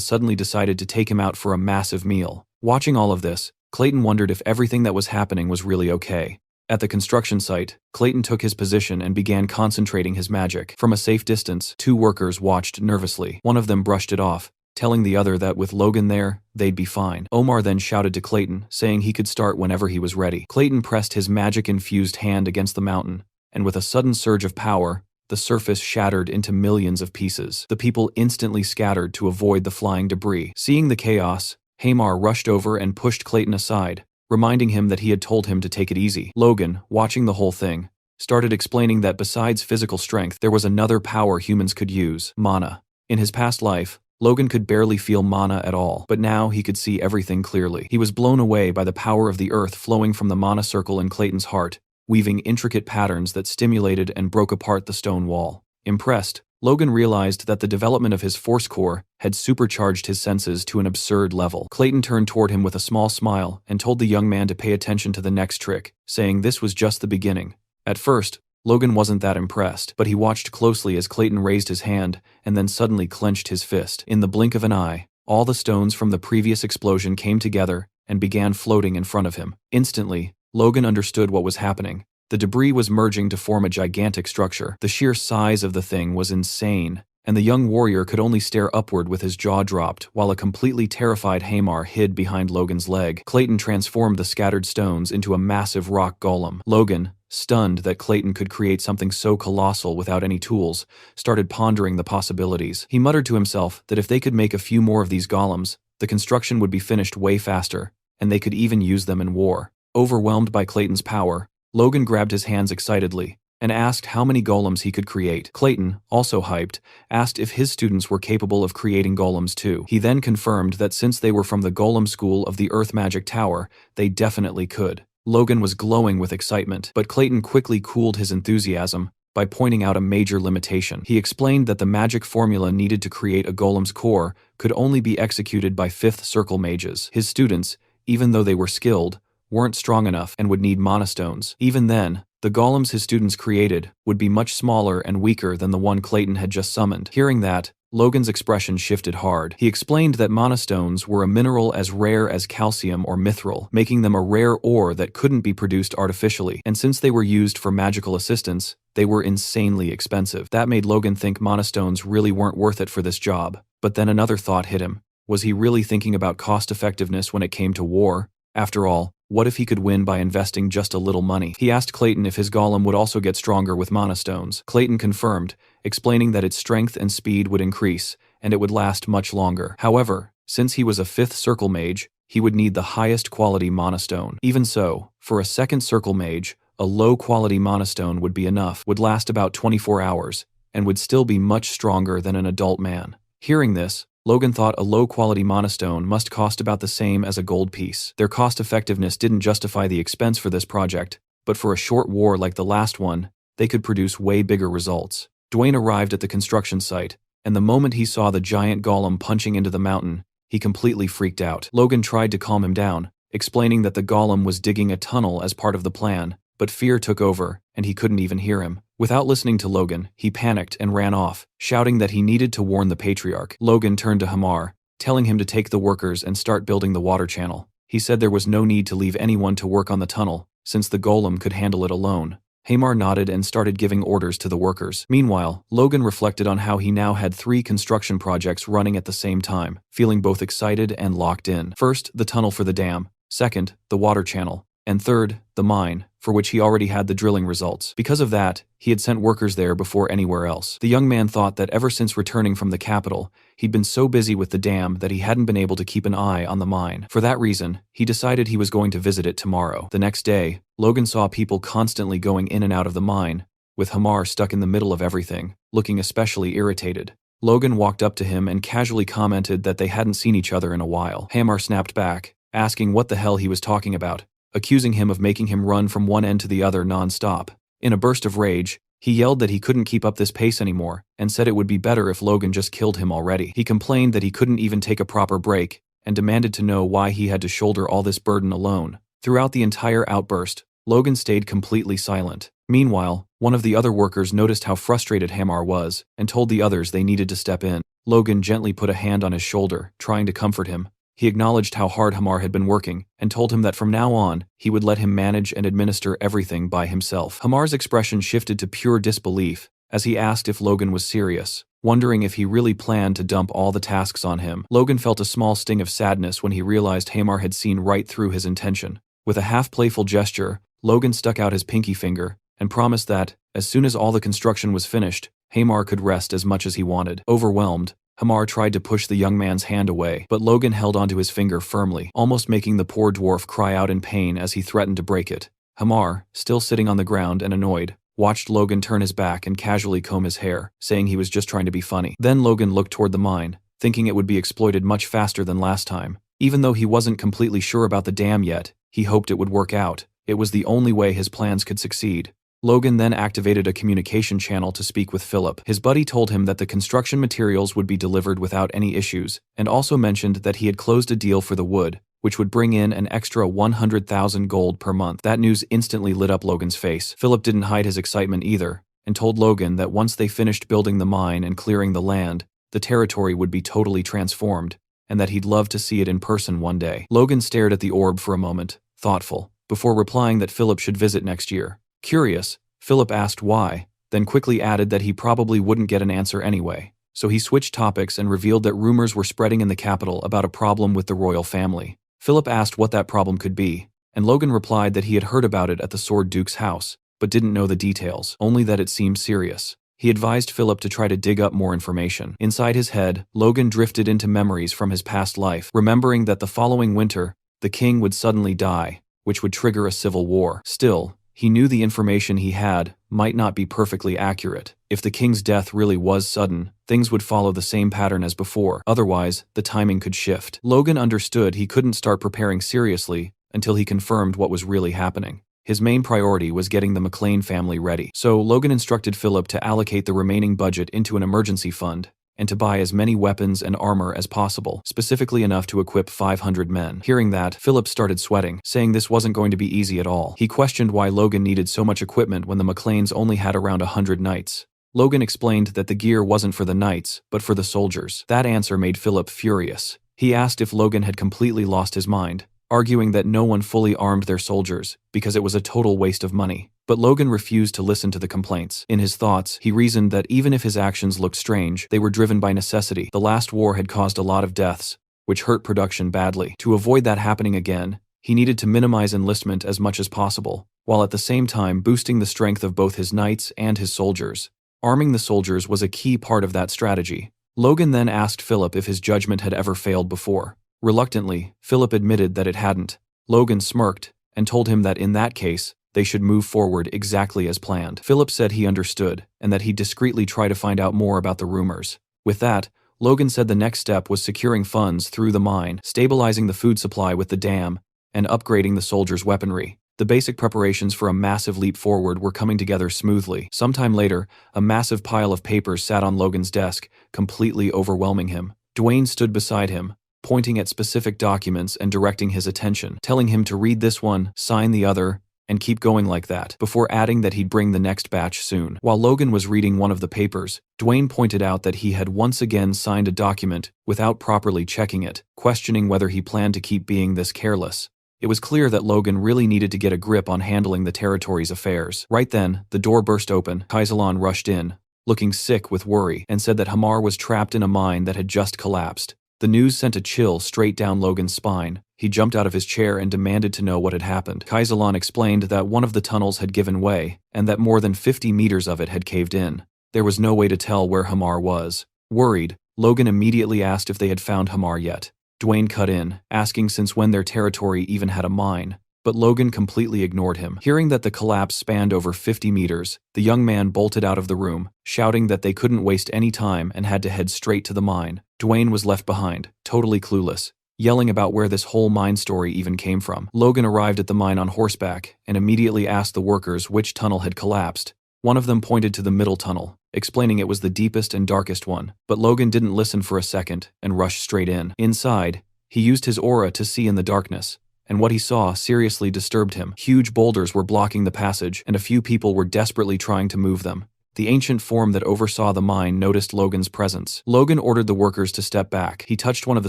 Speaker 1: suddenly decided to take him out for a massive meal. Watching all of this, Clayton wondered if everything that was happening was really okay. At the construction site, Clayton took his position and began concentrating his magic. From a safe distance, two workers watched nervously. One of them brushed it off, telling the other that with Logan there, they'd be fine. Omar then shouted to Clayton, saying he could start whenever he was ready. Clayton pressed his magic-infused hand against the mountain, and with a sudden surge of power, the surface shattered into millions of pieces. The people instantly scattered to avoid the flying debris. Seeing the chaos, Hamar rushed over and pushed Clayton aside, reminding him that he had told him to take it easy. Logan, watching the whole thing, started explaining that besides physical strength, there was another power humans could use: mana. In his past life, Logan could barely feel mana at all, but now he could see everything clearly. He was blown away by the power of the earth flowing from the mana circle in Clayton's heart, weaving intricate patterns that stimulated and broke apart the stone wall. Impressed, Logan realized that the development of his force core had supercharged his senses to an absurd level. Clayton turned toward him with a small smile and told the young man to pay attention to the next trick, saying this was just the beginning. At first, Logan wasn't that impressed, but he watched closely as Clayton raised his hand and then suddenly clenched his fist. In the blink of an eye, all the stones from the previous explosion came together and began floating in front of him. Instantly, Logan understood what was happening. The debris was merging to form a gigantic structure. The sheer size of the thing was insane, and the young warrior could only stare upward with his jaw dropped, while a completely terrified Hamar hid behind Logan's leg. Clayton transformed the scattered stones into a massive rock golem. Logan, stunned that Clayton could create something so colossal without any tools, started pondering the possibilities. He muttered to himself that if they could make a few more of these golems, the construction would be finished way faster, and they could even use them in war. Overwhelmed by Clayton's power, Logan grabbed his hands excitedly and asked how many golems he could create. Clayton, also hyped, asked if his students were capable of creating golems too. He then confirmed that since they were from the golem school of the Earth Magic Tower, they definitely could. Logan was glowing with excitement, but Clayton quickly cooled his enthusiasm by pointing out a major limitation. He explained that the magic formula needed to create a golem's core could only be executed by Fifth Circle mages. His students, even though they were skilled, weren't strong enough and would need mana stones. Even then, the golems his students created would be much smaller and weaker than the one Clayton had just summoned. Hearing that, Logan's expression shifted hard. He explained that mana stones were a mineral as rare as calcium or mithril, making them a rare ore that couldn't be produced artificially, and since they were used for magical assistance, they were insanely expensive. That made Logan think mana stones really weren't worth it for this job. But then another thought hit him. Was he really thinking about cost-effectiveness when it came to war? After all, what if he could win by investing just a little money? He asked Clayton if his golem would also get stronger with mana stones. Clayton confirmed, explaining that its strength and speed would increase, and it would last much longer. However, since he was a Fifth Circle mage, he would need the highest quality monostone. Even so, for a second circle mage, a low-quality monostone would be enough, would last about 24 hours, and would still be much stronger than an adult man. Hearing this, Logan thought a low-quality monostone must cost about the same as a gold piece. Their cost-effectiveness didn't justify the expense for this project, but for a short war like the last one, they could produce way bigger results. Dwayne arrived at the construction site, and the moment he saw the giant golem punching into the mountain, he completely freaked out. Logan tried to calm him down, explaining that the golem was digging a tunnel as part of the plan, but fear took over, and he couldn't even hear him. Without listening to Logan, he panicked and ran off, shouting that he needed to warn the patriarch. Logan turned to Hamar, telling him to take the workers and start building the water channel. He said there was no need to leave anyone to work on the tunnel, since the golem could handle it alone. Hamar nodded and started giving orders to the workers. Meanwhile, Logan reflected on how he now had 3 construction projects running at the same time, feeling both excited and locked in. First, the tunnel for the dam. Second, the water channel. And third, the mine, for which he already had the drilling results. Because of that, he had sent workers there before anywhere else. The young man thought that ever since returning from the capital, he'd been so busy with the dam that he hadn't been able to keep an eye on the mine. For that reason, he decided he was going to visit it tomorrow. The next day, Logan saw people constantly going in and out of the mine, with Hamar stuck in the middle of everything, looking especially irritated. Logan walked up to him and casually commented that they hadn't seen each other in a while. Hamar snapped back, asking what the hell he was talking about, accusing him of making him run from one end to the other non-stop. In a burst of rage, he yelled that he couldn't keep up this pace anymore, and said it would be better if Logan just killed him already. He complained that he couldn't even take a proper break, and demanded to know why he had to shoulder all this burden alone. Throughout the entire outburst, Logan stayed completely silent. Meanwhile, one of the other workers noticed how frustrated Hamar was, and told the others they needed to step in. Logan gently put a hand on his shoulder, trying to comfort him. He acknowledged how hard Hamar had been working, and told him that from now on, he would let him manage and administer everything by himself. Hamar's expression shifted to pure disbelief, as he asked if Logan was serious, wondering if he really planned to dump all the tasks on him. Logan felt a small sting of sadness when he realized Hamar had seen right through his intention. With a half-playful gesture, Logan stuck out his pinky finger, and promised that, as soon as all the construction was finished, Hamar could rest as much as he wanted. Overwhelmed, Hamar tried to push the young man's hand away, but Logan held onto his finger firmly, almost making the poor dwarf cry out in pain as he threatened to break it. Hamar, still sitting on the ground and annoyed, watched Logan turn his back and casually comb his hair, saying he was just trying to be funny. Then Logan looked toward the mine, thinking it would be exploited much faster than last time. Even though he wasn't completely sure about the dam yet, he hoped it would work out. It was the only way his plans could succeed. Logan then activated a communication channel to speak with Philip. His buddy told him that the construction materials would be delivered without any issues, and also mentioned that he had closed a deal for the wood, which would bring in an extra 100,000 gold per month. That news instantly lit up Logan's face. Philip didn't hide his excitement either, and told Logan that once they finished building the mine and clearing the land, the territory would be totally transformed, and that he'd love to see it in person one day. Logan stared at the orb for a moment, thoughtful, before replying that Philip should visit next year. Curious, Philip asked why, then quickly added that he probably wouldn't get an answer anyway. So he switched topics and revealed that rumors were spreading in the capital about a problem with the royal family. Philip asked what that problem could be, and Logan replied that he had heard about it at the Sword Duke's house, but didn't know the details, only that it seemed serious. He advised Philip to try to dig up more information. Inside his head, Logan drifted into memories from his past life, remembering that the following winter, the king would suddenly die, which would trigger a civil war. Still, he knew the information he had might not be perfectly accurate. If the king's death really was sudden, things would follow the same pattern as before. Otherwise, the timing could shift. Logan understood he couldn't start preparing seriously until he confirmed what was really happening. His main priority was getting the McLean family ready. So Logan instructed Philip to allocate the remaining budget into an emergency fund, and to buy as many weapons and armor as possible, specifically enough to equip 500 men. Hearing that, Philip started sweating, saying this wasn't going to be easy at all. He questioned why Logan needed so much equipment when the McLeans only had around 100 knights. Logan explained that the gear wasn't for the knights, but for the soldiers. That answer made Philip furious. He asked if Logan had completely lost his mind, arguing that no one fully armed their soldiers, because it was a total waste of money. But Logan refused to listen to the complaints. In his thoughts, he reasoned that even if his actions looked strange, they were driven by necessity. The last war had caused a lot of deaths, which hurt production badly. To avoid that happening again, he needed to minimize enlistment as much as possible, while at the same time boosting the strength of both his knights and his soldiers. Arming the soldiers was a key part of that strategy. Logan then asked Philip if his judgment had ever failed before. Reluctantly, Philip admitted that it hadn't. Logan smirked and told him that in that case, they should move forward exactly as planned. Philip said he understood and that he'd discreetly try to find out more about the rumors. With that, Logan said the next step was securing funds through the mine, stabilizing the food supply with the dam, and upgrading the soldiers' weaponry. The basic preparations for a massive leap forward were coming together smoothly. Sometime later, a massive pile of papers sat on Logan's desk, completely overwhelming him. Dwayne stood beside him, pointing at specific documents and directing his attention, telling him to read this one, sign the other, and keep going like that, before adding that he'd bring the next batch soon. While Logan was reading one of the papers, Dwayne pointed out that he had once again signed a document without properly checking it, questioning whether he planned to keep being this careless. It was clear that Logan really needed to get a grip on handling the territory's affairs. Right then, the door burst open. Kaisalan rushed in, looking sick with worry, and said that Hamar was trapped in a mine that had just collapsed. The news sent a chill straight down Logan's spine. He jumped out of his chair and demanded to know what had happened. Kaisalan explained that one of the tunnels had given way, and that more than 50 meters of it had caved in. There was no way to tell where Hamar was. Worried, Logan immediately asked if they had found Hamar yet. Dwayne cut in, asking since when their territory even had a mine, but Logan completely ignored him. Hearing that the collapse spanned over 50 meters, the young man bolted out of the room, shouting that they couldn't waste any time and had to head straight to the mine. Dwayne was left behind, totally clueless, yelling about where this whole mine story even came from. Logan arrived at the mine on horseback and immediately asked the workers which tunnel had collapsed. One of them pointed to the middle tunnel, explaining it was the deepest and darkest one, but Logan didn't listen for a second and rushed straight in. Inside, he used his aura to see in the darkness, and what he saw seriously disturbed him. Huge boulders were blocking the passage, and a few people were desperately trying to move them. The ancient form that oversaw the mine noticed Logan's presence. Logan ordered the workers to step back. He touched one of the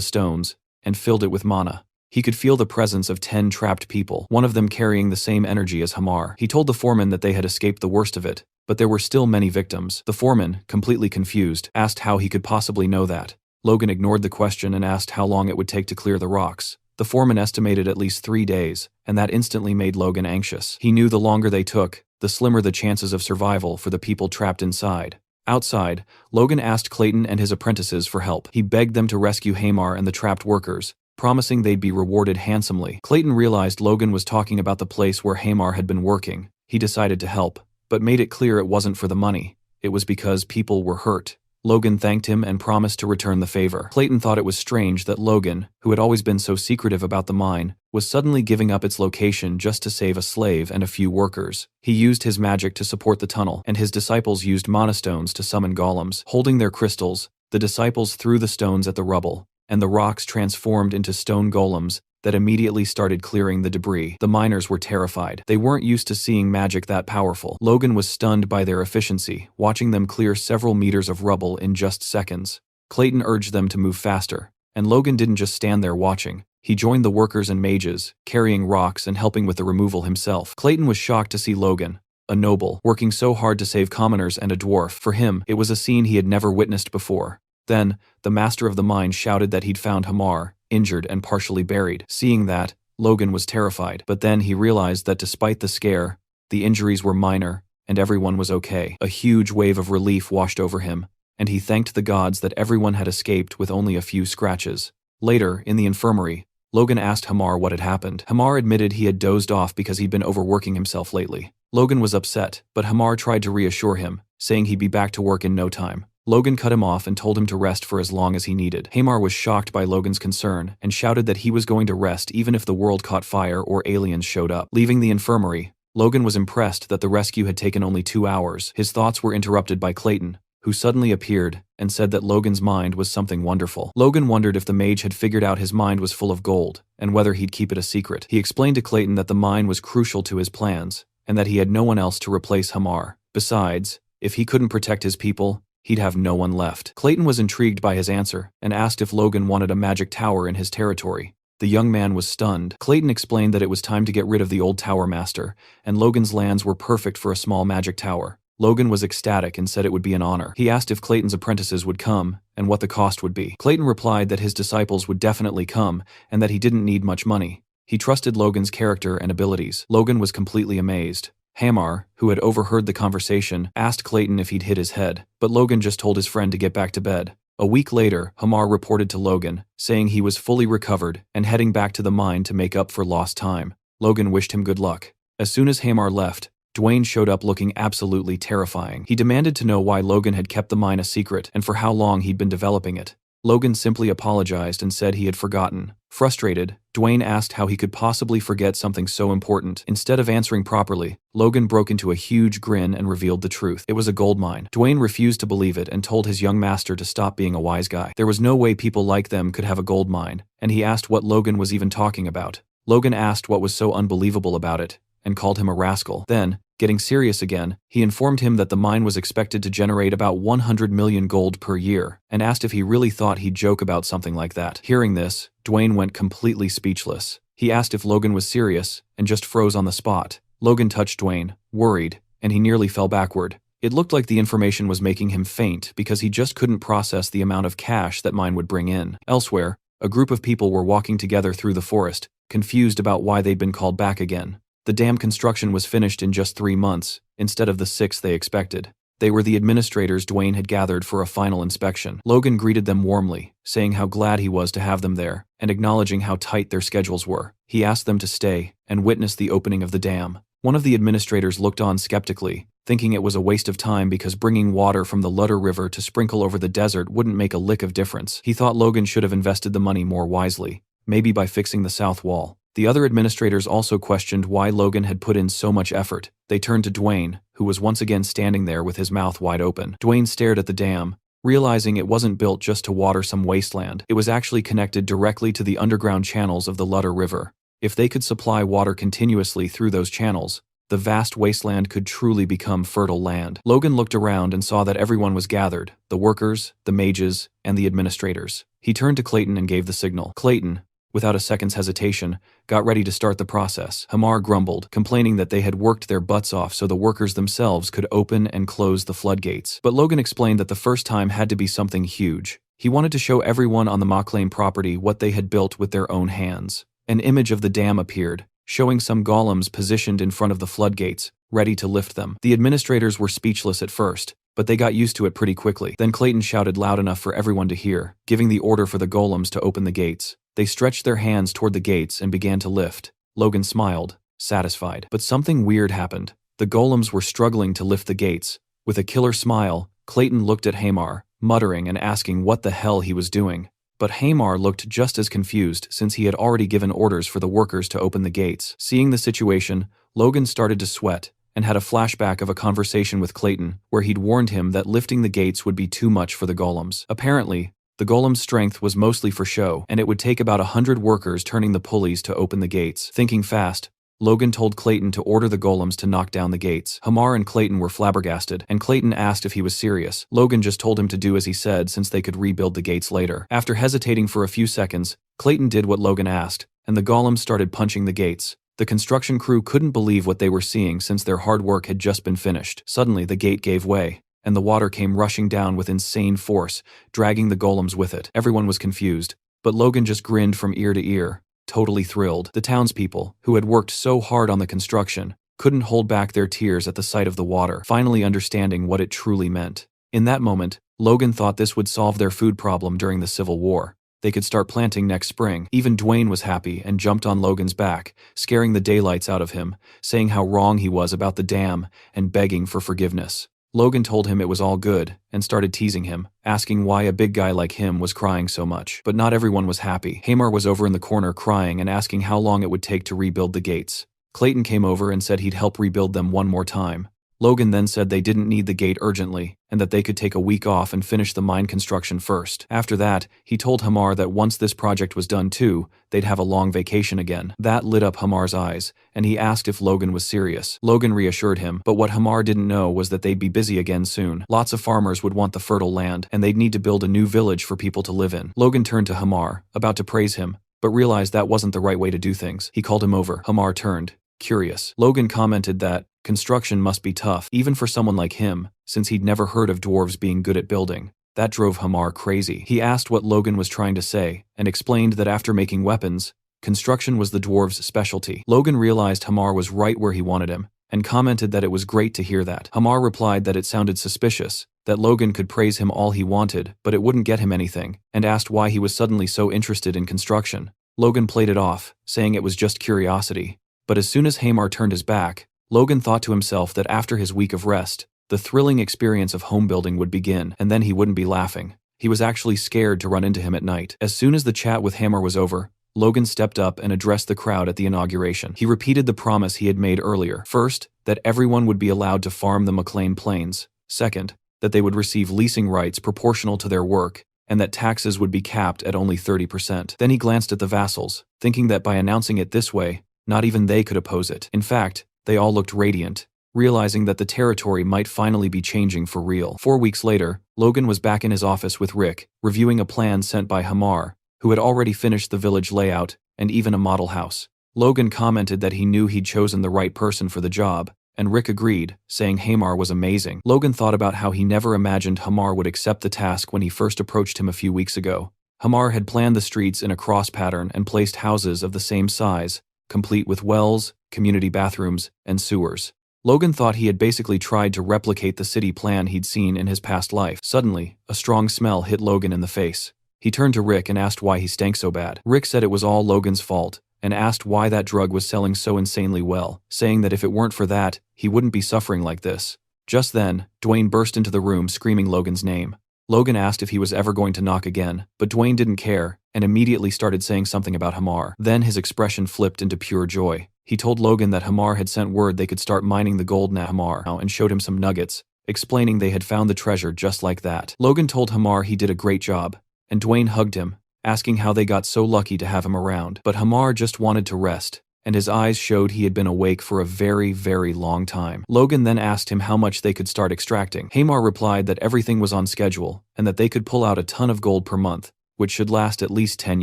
Speaker 1: stones and filled it with mana. He could feel the presence of 10 trapped people, one of them carrying the same energy as Hamar. He told the foreman that they had escaped the worst of it, but there were still many victims. The foreman, completely confused, asked how he could possibly know that. Logan ignored the question and asked how long it would take to clear the rocks. The foreman estimated at least 3 days, and that instantly made Logan anxious. He knew the longer they took, the slimmer the chances of survival for the people trapped inside. Outside, Logan asked Clayton and his apprentices for help. He begged them to rescue Hamar and the trapped workers, promising they'd be rewarded handsomely. Clayton realized Logan was talking about the place where Hamar had been working. He decided to help, but made it clear it wasn't for the money. It was because people were hurt. Logan thanked him and promised to return the favor. Clayton thought it was strange that Logan, who had always been so secretive about the mine, was suddenly giving up its location just to save a slave and a few workers. He used his magic to support the tunnel, and his disciples used mana stones to summon golems. Holding their crystals, the disciples threw the stones at the rubble, and the rocks transformed into stone golems that immediately started clearing the debris. The miners were terrified. They weren't used to seeing magic that powerful. Logan was stunned by their efficiency, watching them clear several meters of rubble in just seconds. Clayton urged them to move faster, and Logan didn't just stand there watching. He joined the workers and mages, carrying rocks and helping with the removal himself. Clayton was shocked to see Logan, a noble, working so hard to save commoners and a dwarf. For him, it was a scene he had never witnessed before. Then, the master of the mine shouted that he'd found Hamar, injured and partially buried. Seeing that, Logan was terrified, but then he realized that despite the scare, the injuries were minor, and everyone was okay. A huge wave of relief washed over him, and he thanked the gods that everyone had escaped with only a few scratches. Later, in the infirmary, Logan asked Hamar what had happened. Hamar admitted he had dozed off because he'd been overworking himself lately. Logan was upset, but Hamar tried to reassure him, saying he'd be back to work in no time. Logan cut him off and told him to rest for as long as he needed. Hamar was shocked by Logan's concern and shouted that he was going to rest even if the world caught fire or aliens showed up. Leaving the infirmary, Logan was impressed that the rescue had taken only 2 hours. His thoughts were interrupted by Clayton, who suddenly appeared and said that Logan's mind was something wonderful. Logan wondered if the mage had figured out his mind was full of gold and whether he'd keep it a secret. He explained to Clayton that the mine was crucial to his plans and that he had no one else to replace Hamar. Besides, if he couldn't protect his people, he'd have no one left. Clayton was intrigued by his answer and asked if Logan wanted a magic tower in his territory. The young man was stunned. Clayton explained that it was time to get rid of the old tower master, and Logan's lands were perfect for a small magic tower. Logan was ecstatic and said it would be an honor. He asked if Clayton's apprentices would come and what the cost would be. Clayton replied that his disciples would definitely come and that he didn't need much money. He trusted Logan's character and abilities. Logan was completely amazed. Hamar, who had overheard the conversation, asked Clayton if he'd hit his head, but Logan just told his friend to get back to bed. A week later, Hamar reported to Logan, saying he was fully recovered and heading back to the mine to make up for lost time. Logan wished him good luck. As soon as Hamar left, Dwayne showed up looking absolutely terrifying. He demanded to know why Logan had kept the mine a secret and for how long he'd been developing it. Logan simply apologized and said he had forgotten. Frustrated, Dwayne asked how he could possibly forget something so important. Instead of answering properly, Logan broke into a huge grin and revealed the truth. It was a gold mine. Dwayne refused to believe it and told his young master to stop being a wise guy. There was no way people like them could have a gold mine, and he asked what Logan was even talking about. Logan asked what was so unbelievable about it, and called him a rascal. Then, getting serious again, he informed him that the mine was expected to generate about 100 million gold per year, and asked if he really thought he'd joke about something like that. Hearing this, Dwayne went completely speechless. He asked if Logan was serious, and just froze on the spot. Logan touched Dwayne, worried, and he nearly fell backward. It looked like the information was making him faint because he just couldn't process the amount of cash that mine would bring in. Elsewhere, a group of people were walking together through the forest, confused about why they'd been called back again. The dam construction was finished in just 3 months, instead of the 6 they expected. They were the administrators Dwayne had gathered for a final inspection. Logan greeted them warmly, saying how glad he was to have them there, and acknowledging how tight their schedules were. He asked them to stay and witness the opening of the dam. One of the administrators looked on skeptically, thinking it was a waste of time because bringing water from the Ludder River to sprinkle over the desert wouldn't make a lick of difference. He thought Logan should have invested the money more wisely, maybe by fixing the south wall. The other administrators also questioned why Logan had put in so much effort. They turned to Dwayne, who was once again standing there with his mouth wide open. Dwayne stared at the dam, realizing it wasn't built just to water some wasteland. It was actually connected directly to the underground channels of the Ludder River. If they could supply water continuously through those channels, the vast wasteland could truly become fertile land. Logan looked around and saw that everyone was gathered, the workers, the mages, and the administrators. He turned to Clayton and gave the signal. Clayton, without a second's hesitation, got ready to start the process. Hamar grumbled, complaining that they had worked their butts off so the workers themselves could open and close the floodgates. But Logan explained that the first time had to be something huge. He wanted to show everyone on the Maclane property what they had built with their own hands. An image of the dam appeared, showing some golems positioned in front of the floodgates, ready to lift them. The administrators were speechless at first, but they got used to it pretty quickly. Then Clayton shouted loud enough for everyone to hear, giving the order for the golems to open the gates. They stretched their hands toward the gates and began to lift. Logan smiled, satisfied. But something weird happened. The golems were struggling to lift the gates. With a killer smile, Clayton looked at Hamar, muttering and asking what the hell he was doing. But Hamar looked just as confused since he had already given orders for the workers to open the gates. Seeing the situation, Logan started to sweat and had a flashback of a conversation with Clayton where he'd warned him that lifting the gates would be too much for the golems. Apparently, the golem's strength was mostly for show, and it would take about 100 workers turning the pulleys to open the gates. Thinking fast, Logan told Clayton to order the golems to knock down the gates. Hamar and Clayton were flabbergasted, and Clayton asked if he was serious. Logan just told him to do as he said since they could rebuild the gates later. After hesitating for a few seconds, Clayton did what Logan asked, and the golems started punching the gates. The construction crew couldn't believe what they were seeing since their hard work had just been finished. Suddenly, the gate gave way, and the water came rushing down with insane force, dragging the golems with it. Everyone was confused, but Logan just grinned from ear to ear, totally thrilled. The townspeople, who had worked so hard on the construction, couldn't hold back their tears at the sight of the water, finally understanding what it truly meant. In that moment, Logan thought this would solve their food problem during the Civil War. They could start planting next spring. Even Dwayne was happy and jumped on Logan's back, scaring the daylights out of him, saying how wrong he was about the dam and begging for forgiveness. Logan told him it was all good and started teasing him, asking why a big guy like him was crying so much. But not everyone was happy. Hamar was over in the corner crying and asking how long it would take to rebuild the gates. Clayton came over and said he'd help rebuild them one more time. Logan then said they didn't need the gate urgently, and that they could take a week off and finish the mine construction first. After that, he told Hamar that once this project was done too, they'd have a long vacation again. That lit up Hamar's eyes, and he asked if Logan was serious. Logan reassured him, but what Hamar didn't know was that they'd be busy again soon. Lots of farmers would want the fertile land, and they'd need to build a new village for people to live in. Logan turned to Hamar, about to praise him, but realized that wasn't the right way to do things. He called him over. Hamar turned, curious. Logan commented that construction must be tough, even for someone like him, since he'd never heard of dwarves being good at building. That drove Hamar crazy. He asked what Logan was trying to say, and explained that after making weapons, construction was the dwarves' specialty. Logan realized Hamar was right where he wanted him, and commented that it was great to hear that. Hamar replied that it sounded suspicious, that Logan could praise him all he wanted, but it wouldn't get him anything, and asked why he was suddenly so interested in construction. Logan played it off, saying it was just curiosity. But as soon as Hamar turned his back, Logan thought to himself that after his week of rest, the thrilling experience of home building would begin, and then he wouldn't be laughing. He was actually scared to run into him at night. As soon as the chat with Hamar was over, Logan stepped up and addressed the crowd at the inauguration. He repeated the promise he had made earlier. First, that everyone would be allowed to farm the McLean Plains. Second, that they would receive leasing rights proportional to their work, and that taxes would be capped at only 30%. Then he glanced at the vassals, thinking that by announcing it this way, not even they could oppose it. In fact, they all looked radiant, realizing that the territory might finally be changing for real. 4 weeks later, Logan was back in his office with Rick, reviewing a plan sent by Hamar, who had already finished the village layout and even a model house. Logan commented that he knew he'd chosen the right person for the job, and Rick agreed, saying Hamar was amazing. Logan thought about how he never imagined Hamar would accept the task when he first approached him a few weeks ago. Hamar had planned the streets in a cross pattern and placed houses of the same size, complete with wells, community bathrooms, and sewers. Logan thought he had basically tried to replicate the city plan he'd seen in his past life. Suddenly, a strong smell hit Logan in the face. He turned to Rick and asked why he stank so bad. Rick said it was all Logan's fault, and asked why that drug was selling so insanely well, saying that if it weren't for that, he wouldn't be suffering like this. Just then, Dwayne burst into the room screaming Logan's name. Logan asked if he was ever going to knock again, but Dwayne didn't care, and immediately started saying something about Hamar. Then his expression flipped into pure joy. He told Logan that Hamar had sent word they could start mining the gold now Hamar and showed him some nuggets, explaining they had found the treasure just like that. Logan told Hamar he did a great job, and Dwayne hugged him, asking how they got so lucky to have him around. But Hamar just wanted to rest, and his eyes showed he had been awake for a very, very long time. Logan then asked him how much they could start extracting. Hamar replied that everything was on schedule, and that they could pull out a ton of gold per month, which should last at least 10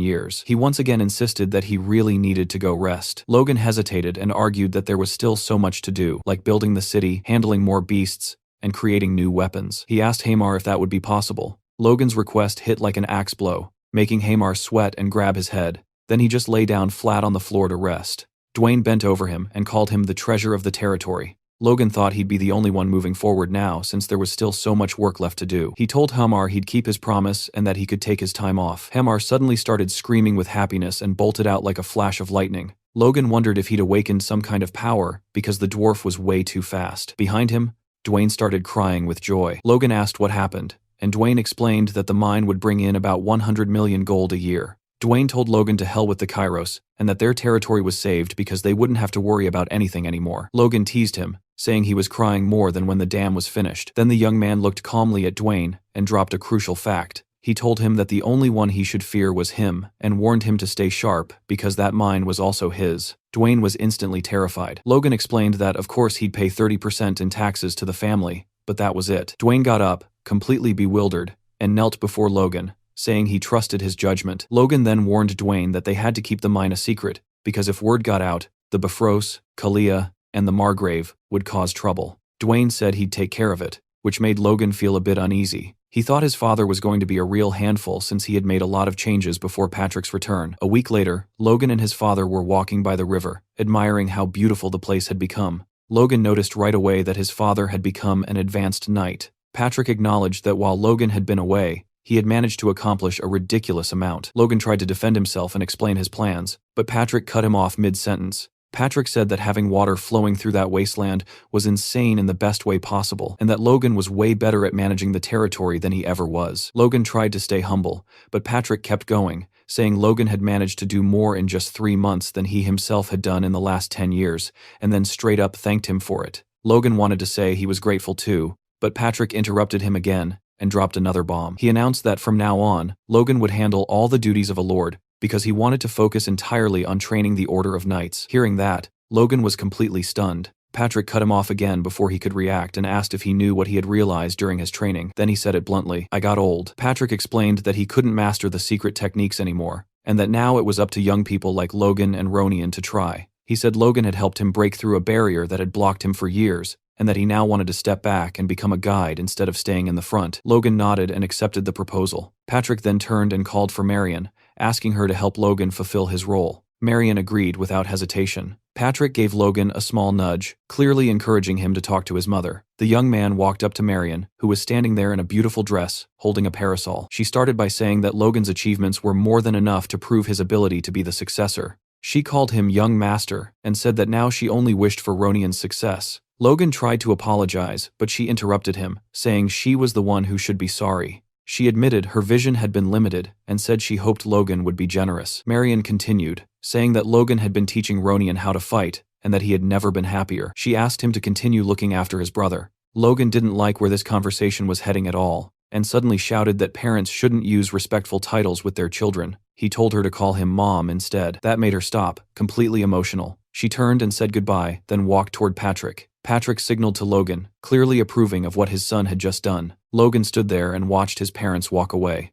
Speaker 1: years. He once again insisted that he really needed to go rest. Logan hesitated and argued that there was still so much to do, like building the city, handling more beasts, and creating new weapons. He asked Hamar if that would be possible. Logan's request hit like an axe blow, making Hamar sweat and grab his head. Then he just lay down flat on the floor to rest. Dwayne bent over him and called him the treasure of the territory. Logan thought he'd be the only one moving forward now since there was still so much work left to do. He told Hamar he'd keep his promise and that he could take his time off. Hamar suddenly started screaming with happiness and bolted out like a flash of lightning. Logan wondered if he'd awakened some kind of power because the dwarf was way too fast. Behind him, Dwayne started crying with joy. Logan asked what happened, and Dwayne explained that the mine would bring in about 100 million gold a year. Dwayne told Logan to hell with the Kairos, and that their territory was saved because they wouldn't have to worry about anything anymore. Logan teased him, saying he was crying more than when the dam was finished. Then the young man looked calmly at Dwayne and dropped a crucial fact. He told him that the only one he should fear was him, and warned him to stay sharp because that mine was also his. Dwayne was instantly terrified. Logan explained that of course he'd pay 30% in taxes to the family, but that was it. Dwayne got up, completely bewildered, and knelt before Logan, saying he trusted his judgment. Logan then warned Dwayne that they had to keep the mine a secret, because if word got out, the Bifrost, Kalia, and the Margrave would cause trouble. Dwayne said he'd take care of it, which made Logan feel a bit uneasy. He thought his father was going to be a real handful since he had made a lot of changes before Patrick's return. A week later, Logan and his father were walking by the river, admiring how beautiful the place had become. Logan noticed right away that his father had become an advanced knight. Patrick acknowledged that while Logan had been away, he had managed to accomplish a ridiculous amount. Logan tried to defend himself and explain his plans, but Patrick cut him off mid-sentence. Patrick said that having water flowing through that wasteland was insane in the best way possible, and that Logan was way better at managing the territory than he ever was. Logan tried to stay humble, but Patrick kept going, saying Logan had managed to do more in just 3 months than he himself had done in the last 10 years, and then straight up thanked him for it. Logan wanted to say he was grateful too, but Patrick interrupted him again and dropped another bomb. He announced that from now on, Logan would handle all the duties of a lord, because he wanted to focus entirely on training the Order of Knights. Hearing that, Logan was completely stunned. Patrick cut him off again before he could react and asked if he knew what he had realized during his training. Then he said it bluntly, "I got old." Patrick explained that he couldn't master the secret techniques anymore, and that now it was up to young people like Logan and Ronian to try. He said Logan had helped him break through a barrier that had blocked him for years, and that he now wanted to step back and become a guide instead of staying in the front. Logan nodded and accepted the proposal. Patrick then turned and called for Marion, asking her to help Logan fulfill his role. Marion agreed without hesitation. Patrick gave Logan a small nudge, clearly encouraging him to talk to his mother. The young man walked up to Marion, who was standing there in a beautiful dress, holding a parasol. She started by saying that Logan's achievements were more than enough to prove his ability to be the successor. She called him young master and said that now she only wished for Ronian's success. Logan tried to apologize, but she interrupted him, saying she was the one who should be sorry. She admitted her vision had been limited and said she hoped Logan would be generous. Marion continued, saying that Logan had been teaching Ronian how to fight and that he had never been happier. She asked him to continue looking after his brother. Logan didn't like where this conversation was heading at all, and suddenly shouted that parents shouldn't use respectful titles with their children. He told her to call him Mom instead. That made her stop, completely emotional. She turned and said goodbye, then walked toward Patrick. Patrick signaled to Logan, clearly approving of what his son had just done. Logan stood there and watched his parents walk away.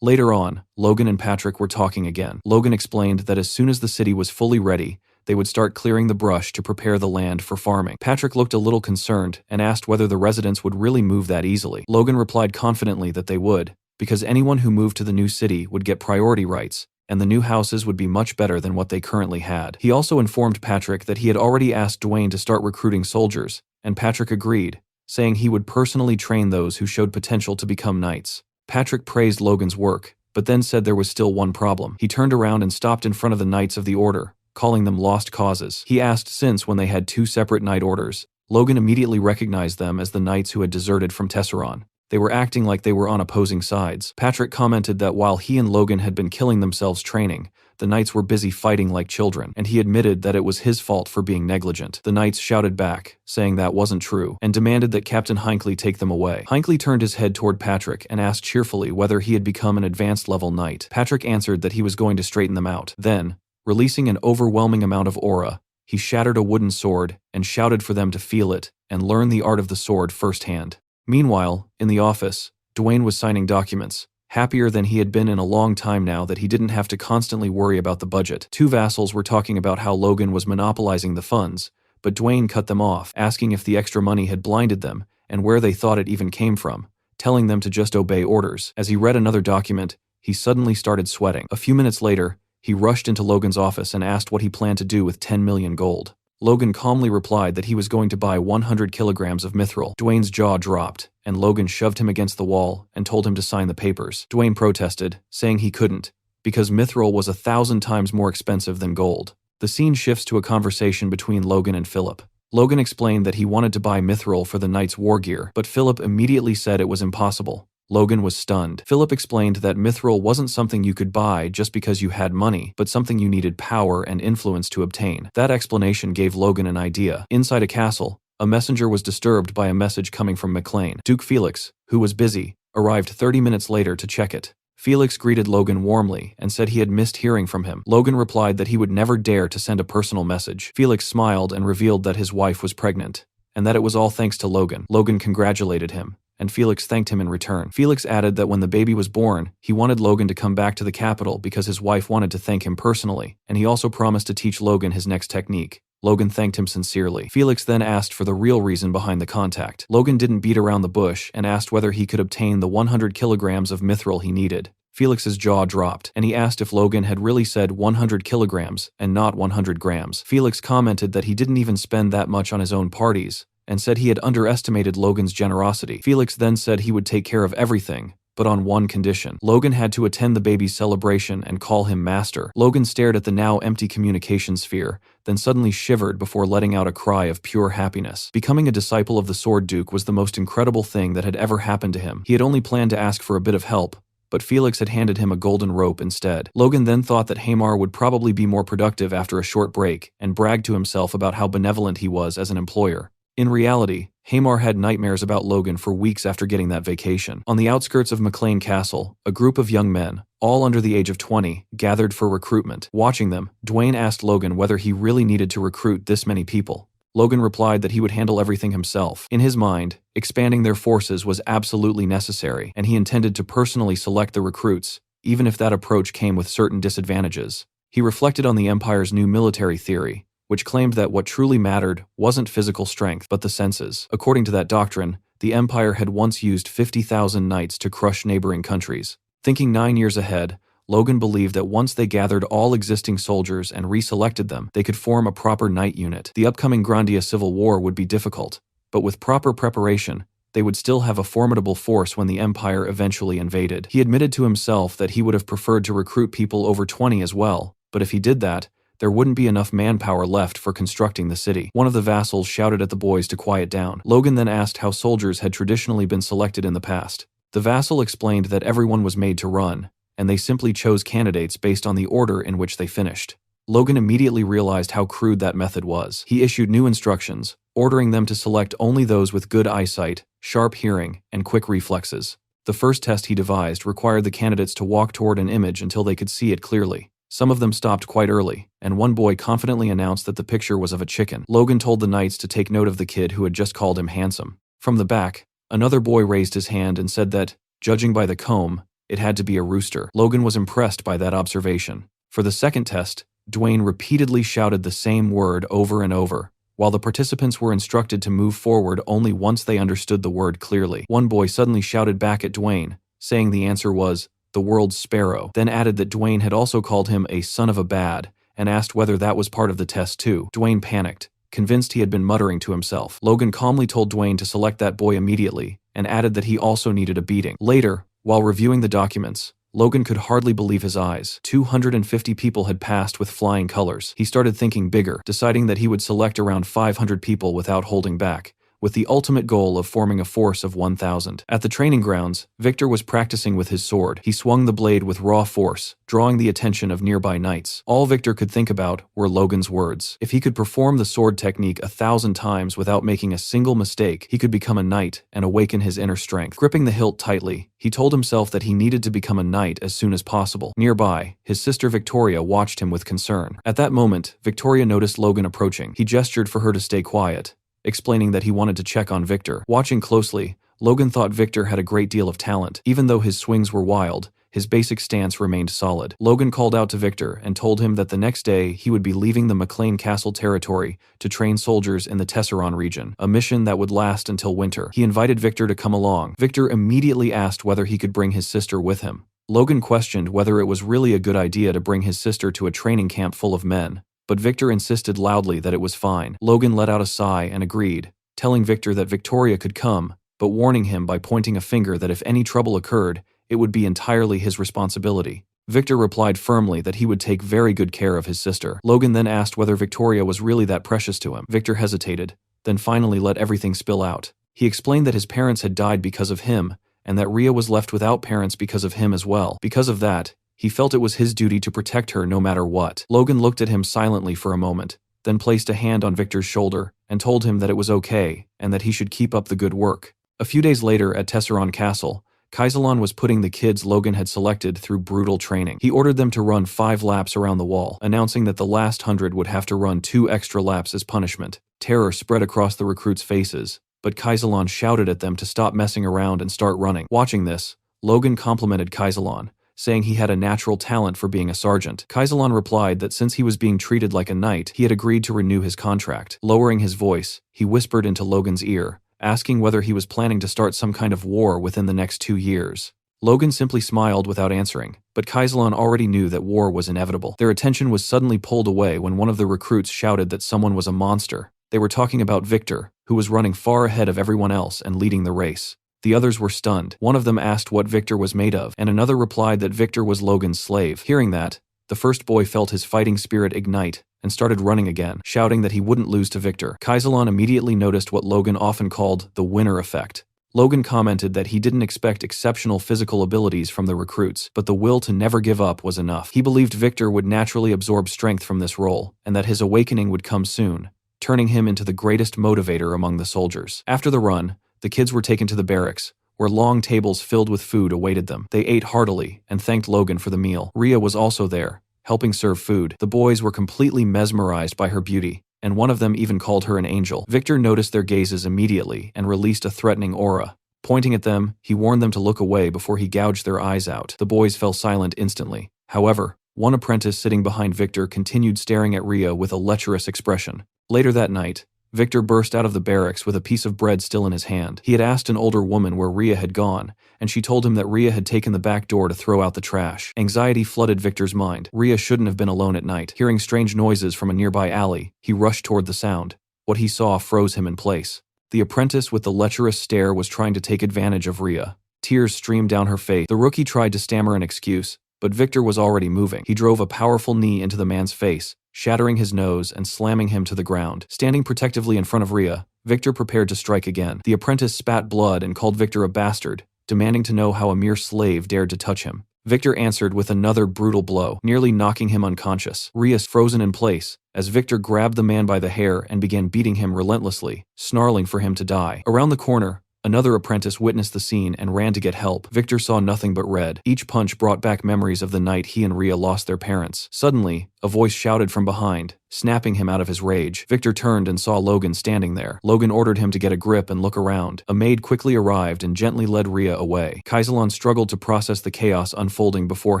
Speaker 1: Later on, Logan and Patrick were talking again. Logan explained that as soon as the city was fully ready, they would start clearing the brush to prepare the land for farming. Patrick looked a little concerned and asked whether the residents would really move that easily. Logan replied confidently that they would, because anyone who moved to the new city would get priority rights, and the new houses would be much better than what they currently had. He also informed Patrick that he had already asked Dwayne to start recruiting soldiers, and Patrick agreed, saying he would personally train those who showed potential to become knights. Patrick praised Logan's work, but then said there was still one problem. He turned around and stopped in front of the Knights of the Order, calling them lost causes. He asked since when they had two separate knight orders. Logan immediately recognized them as the knights who had deserted from Tesseron. They were acting like they were on opposing sides. Patrick commented that while he and Logan had been killing themselves training, the knights were busy fighting like children, and he admitted that it was his fault for being negligent. The knights shouted back, saying that wasn't true, and demanded that Captain Hinckley take them away. Hinckley turned his head toward Patrick and asked cheerfully whether he had become an advanced level knight. Patrick answered that he was going to straighten them out. Then, releasing an overwhelming amount of aura, he shattered a wooden sword and shouted for them to feel it and learn the art of the sword firsthand. Meanwhile, in the office, Dwayne was signing documents, happier than he had been in a long time now that he didn't have to constantly worry about the budget. Two vassals were talking about how Logan was monopolizing the funds, but Dwayne cut them off, asking if the extra money had blinded them and where they thought it even came from, telling them to just obey orders. As he read another document, he suddenly started sweating. A few minutes later, he rushed into Logan's office and asked what he planned to do with 10 million gold. Logan calmly replied that he was going to buy 100 kilograms of mithril. Dwayne's jaw dropped, and Logan shoved him against the wall and told him to sign the papers. Dwayne protested, saying he couldn't, because mithril was 1,000 times more expensive than gold. The scene shifts to a conversation between Logan and Philip. Logan explained that he wanted to buy mithril for the knight's war gear, but Philip immediately said it was impossible. Logan was stunned. Philip explained that mithril wasn't something you could buy just because you had money, but something you needed power and influence to obtain. That explanation gave Logan an idea. Inside a castle, a messenger was disturbed by a message coming from McLean. Duke Felix, who was busy, arrived 30 minutes later to check it. Felix greeted Logan warmly and said he had missed hearing from him. Logan replied that he would never dare to send a personal message. Felix smiled and revealed that his wife was pregnant, and that it was all thanks to Logan. Logan congratulated him, and Felix thanked him in return. Felix added that when the baby was born, he wanted Logan to come back to the capital because his wife wanted to thank him personally, and he also promised to teach Logan his next technique. Logan thanked him sincerely. Felix then asked for the real reason behind the contact. Logan didn't beat around the bush and asked whether he could obtain the 100 kilograms of mithril he needed. Felix's jaw dropped, and he asked if Logan had really said 100 kilograms and not 100 grams. Felix commented that he didn't even spend that much on his own parties, and said he had underestimated Logan's generosity. Felix then said he would take care of everything, but on one condition. Logan had to attend the baby's celebration and call him master. Logan stared at the now empty communication sphere, then suddenly shivered before letting out a cry of pure happiness. Becoming a disciple of the Sword Duke was the most incredible thing that had ever happened to him. He had only planned to ask for a bit of help, but Felix had handed him a golden rope instead. Logan then thought that Hamar would probably be more productive after a short break, and bragged to himself about how benevolent he was as an employer. In reality, Hamar had nightmares about Logan for weeks after getting that vacation. On the outskirts of McLean Castle, a group of young men, all under the age of 20, gathered for recruitment. Watching them, Dwayne asked Logan whether he really needed to recruit this many people. Logan replied that he would handle everything himself. In his mind, expanding their forces was absolutely necessary, and he intended to personally select the recruits, even if that approach came with certain disadvantages. He reflected on the Empire's new military theory, which claimed that what truly mattered wasn't physical strength, but the senses. According to that doctrine, the Empire had once used 50,000 knights to crush neighboring countries. Thinking 9 years ahead, Logan believed that once they gathered all existing soldiers and reselected them, they could form a proper knight unit. The upcoming Grandia Civil War would be difficult, but with proper preparation, they would still have a formidable force when the Empire eventually invaded. He admitted to himself that he would have preferred to recruit people over 20 as well, but if he did that, there wouldn't be enough manpower left for constructing the city. One of the vassals shouted at the boys to quiet down. Logan then asked how soldiers had traditionally been selected in the past. The vassal explained that everyone was made to run, and they simply chose candidates based on the order in which they finished. Logan immediately realized how crude that method was. He issued new instructions, ordering them to select only those with good eyesight, sharp hearing, and quick reflexes. The first test he devised required the candidates to walk toward an image until they could see it clearly. Some of them stopped quite early, and one boy confidently announced that the picture was of a chicken. Logan told the knights to take note of the kid who had just called him handsome. From the back, another boy raised his hand and said that, judging by the comb, it had to be a rooster. Logan was impressed by that observation. For the second test, Dwayne repeatedly shouted the same word over and over, while the participants were instructed to move forward only once they understood the word clearly. One boy suddenly shouted back at Dwayne, saying the answer was, the world's sparrow, then added that Dwayne had also called him a son of a bad, and asked whether that was part of the test too. Dwayne panicked, convinced he had been muttering to himself. Logan calmly told Dwayne to select that boy immediately, and added that he also needed a beating. Later, while reviewing the documents, Logan could hardly believe his eyes. 250 people had passed with flying colors. He started thinking bigger, deciding that he would select around 500 people without holding back, with the ultimate goal of forming a force of 1,000. At the training grounds, Victor was practicing with his sword. He swung the blade with raw force, drawing the attention of nearby knights. All Victor could think about were Logan's words. If he could perform the sword technique 1,000 times without making a single mistake, he could become a knight and awaken his inner strength. Gripping the hilt tightly, he told himself that he needed to become a knight as soon as possible. Nearby, his sister Victoria watched him with concern. At that moment, Victoria noticed Logan approaching. He gestured for her to stay quiet, explaining that he wanted to check on Victor. Watching closely, Logan thought Victor had a great deal of talent. Even though his swings were wild, his basic stance remained solid. Logan called out to Victor and told him that the next day he would be leaving the McLean Castle territory to train soldiers in the Tesseron region, a mission that would last until winter. He invited Victor to come along. Victor immediately asked whether he could bring his sister with him. Logan questioned whether it was really a good idea to bring his sister to a training camp full of men, but Victor insisted loudly that it was fine. Logan let out a sigh and agreed, telling Victor that Victoria could come, but warning him by pointing a finger that if any trouble occurred, it would be entirely his responsibility. Victor replied firmly that he would take very good care of his sister. Logan then asked whether Victoria was really that precious to him. Victor hesitated, then finally let everything spill out. He explained that his parents had died because of him, and that Rhea was left without parents because of him as well. Because of that, he felt it was his duty to protect her no matter what. Logan looked at him silently for a moment, then placed a hand on Victor's shoulder and told him that it was okay and that he should keep up the good work. A few days later at Tesseron Castle, Kaisalon was putting the kids Logan had selected through brutal training. He ordered them to run 5 laps around the wall, announcing that the last 100 would have to run 2 extra laps as punishment. Terror spread across the recruits' faces, but Kaisalon shouted at them to stop messing around and start running. Watching this, Logan complimented Kaisalon, saying he had a natural talent for being a sergeant. Kaisalon replied that since he was being treated like a knight, he had agreed to renew his contract. Lowering his voice, he whispered into Logan's ear, asking whether he was planning to start some kind of war within the next 2 years. Logan simply smiled without answering, but Kaisalon already knew that war was inevitable. Their attention was suddenly pulled away when one of the recruits shouted that someone was a monster. They were talking about Victor, who was running far ahead of everyone else and leading the race. The others were stunned. One of them asked what Victor was made of, and another replied that Victor was Logan's slave. Hearing that, the first boy felt his fighting spirit ignite and started running again, shouting that he wouldn't lose to Victor. Kaisalon immediately noticed what Logan often called the winner effect. Logan commented that he didn't expect exceptional physical abilities from the recruits, but the will to never give up was enough. He believed Victor would naturally absorb strength from this role, and that his awakening would come soon, turning him into the greatest motivator among the soldiers. After the run, the kids were taken to the barracks, where long tables filled with food awaited them. They ate heartily and thanked Logan for the meal. Rhea was also there, helping serve food. The boys were completely mesmerized by her beauty, and one of them even called her an angel. Victor noticed their gazes immediately and released a threatening aura. Pointing at them, he warned them to look away before he gouged their eyes out. The boys fell silent instantly. However, one apprentice sitting behind Victor continued staring at Rhea with a lecherous expression. Later that night, Victor burst out of the barracks with a piece of bread still in his hand. He had asked an older woman where Rhea had gone, and she told him that Rhea had taken the back door to throw out the trash. Anxiety flooded Victor's mind. Rhea shouldn't have been alone at night. Hearing strange noises from a nearby alley, he rushed toward the sound. What he saw froze him in place. The apprentice with the lecherous stare was trying to take advantage of Rhea. Tears streamed down her face. The rookie tried to stammer an excuse, but Victor was already moving. He drove a powerful knee into the man's face, shattering his nose and slamming him to the ground. Standing protectively in front of Rhea, Victor prepared to strike again. The apprentice spat blood and called Victor a bastard, demanding to know how a mere slave dared to touch him. Victor answered with another brutal blow, nearly knocking him unconscious. Rhea frozen in place, as Victor grabbed the man by the hair and began beating him relentlessly, snarling for him to die. Around the corner, another apprentice witnessed the scene and ran to get help. Victor saw nothing but red. Each punch brought back memories of the night he and Rhea lost their parents. Suddenly, a voice shouted from behind, snapping him out of his rage. Victor turned and saw Logan standing there. Logan ordered him to get a grip and look around. A maid quickly arrived and gently led Rhea away. Kaisalon struggled to process the chaos unfolding before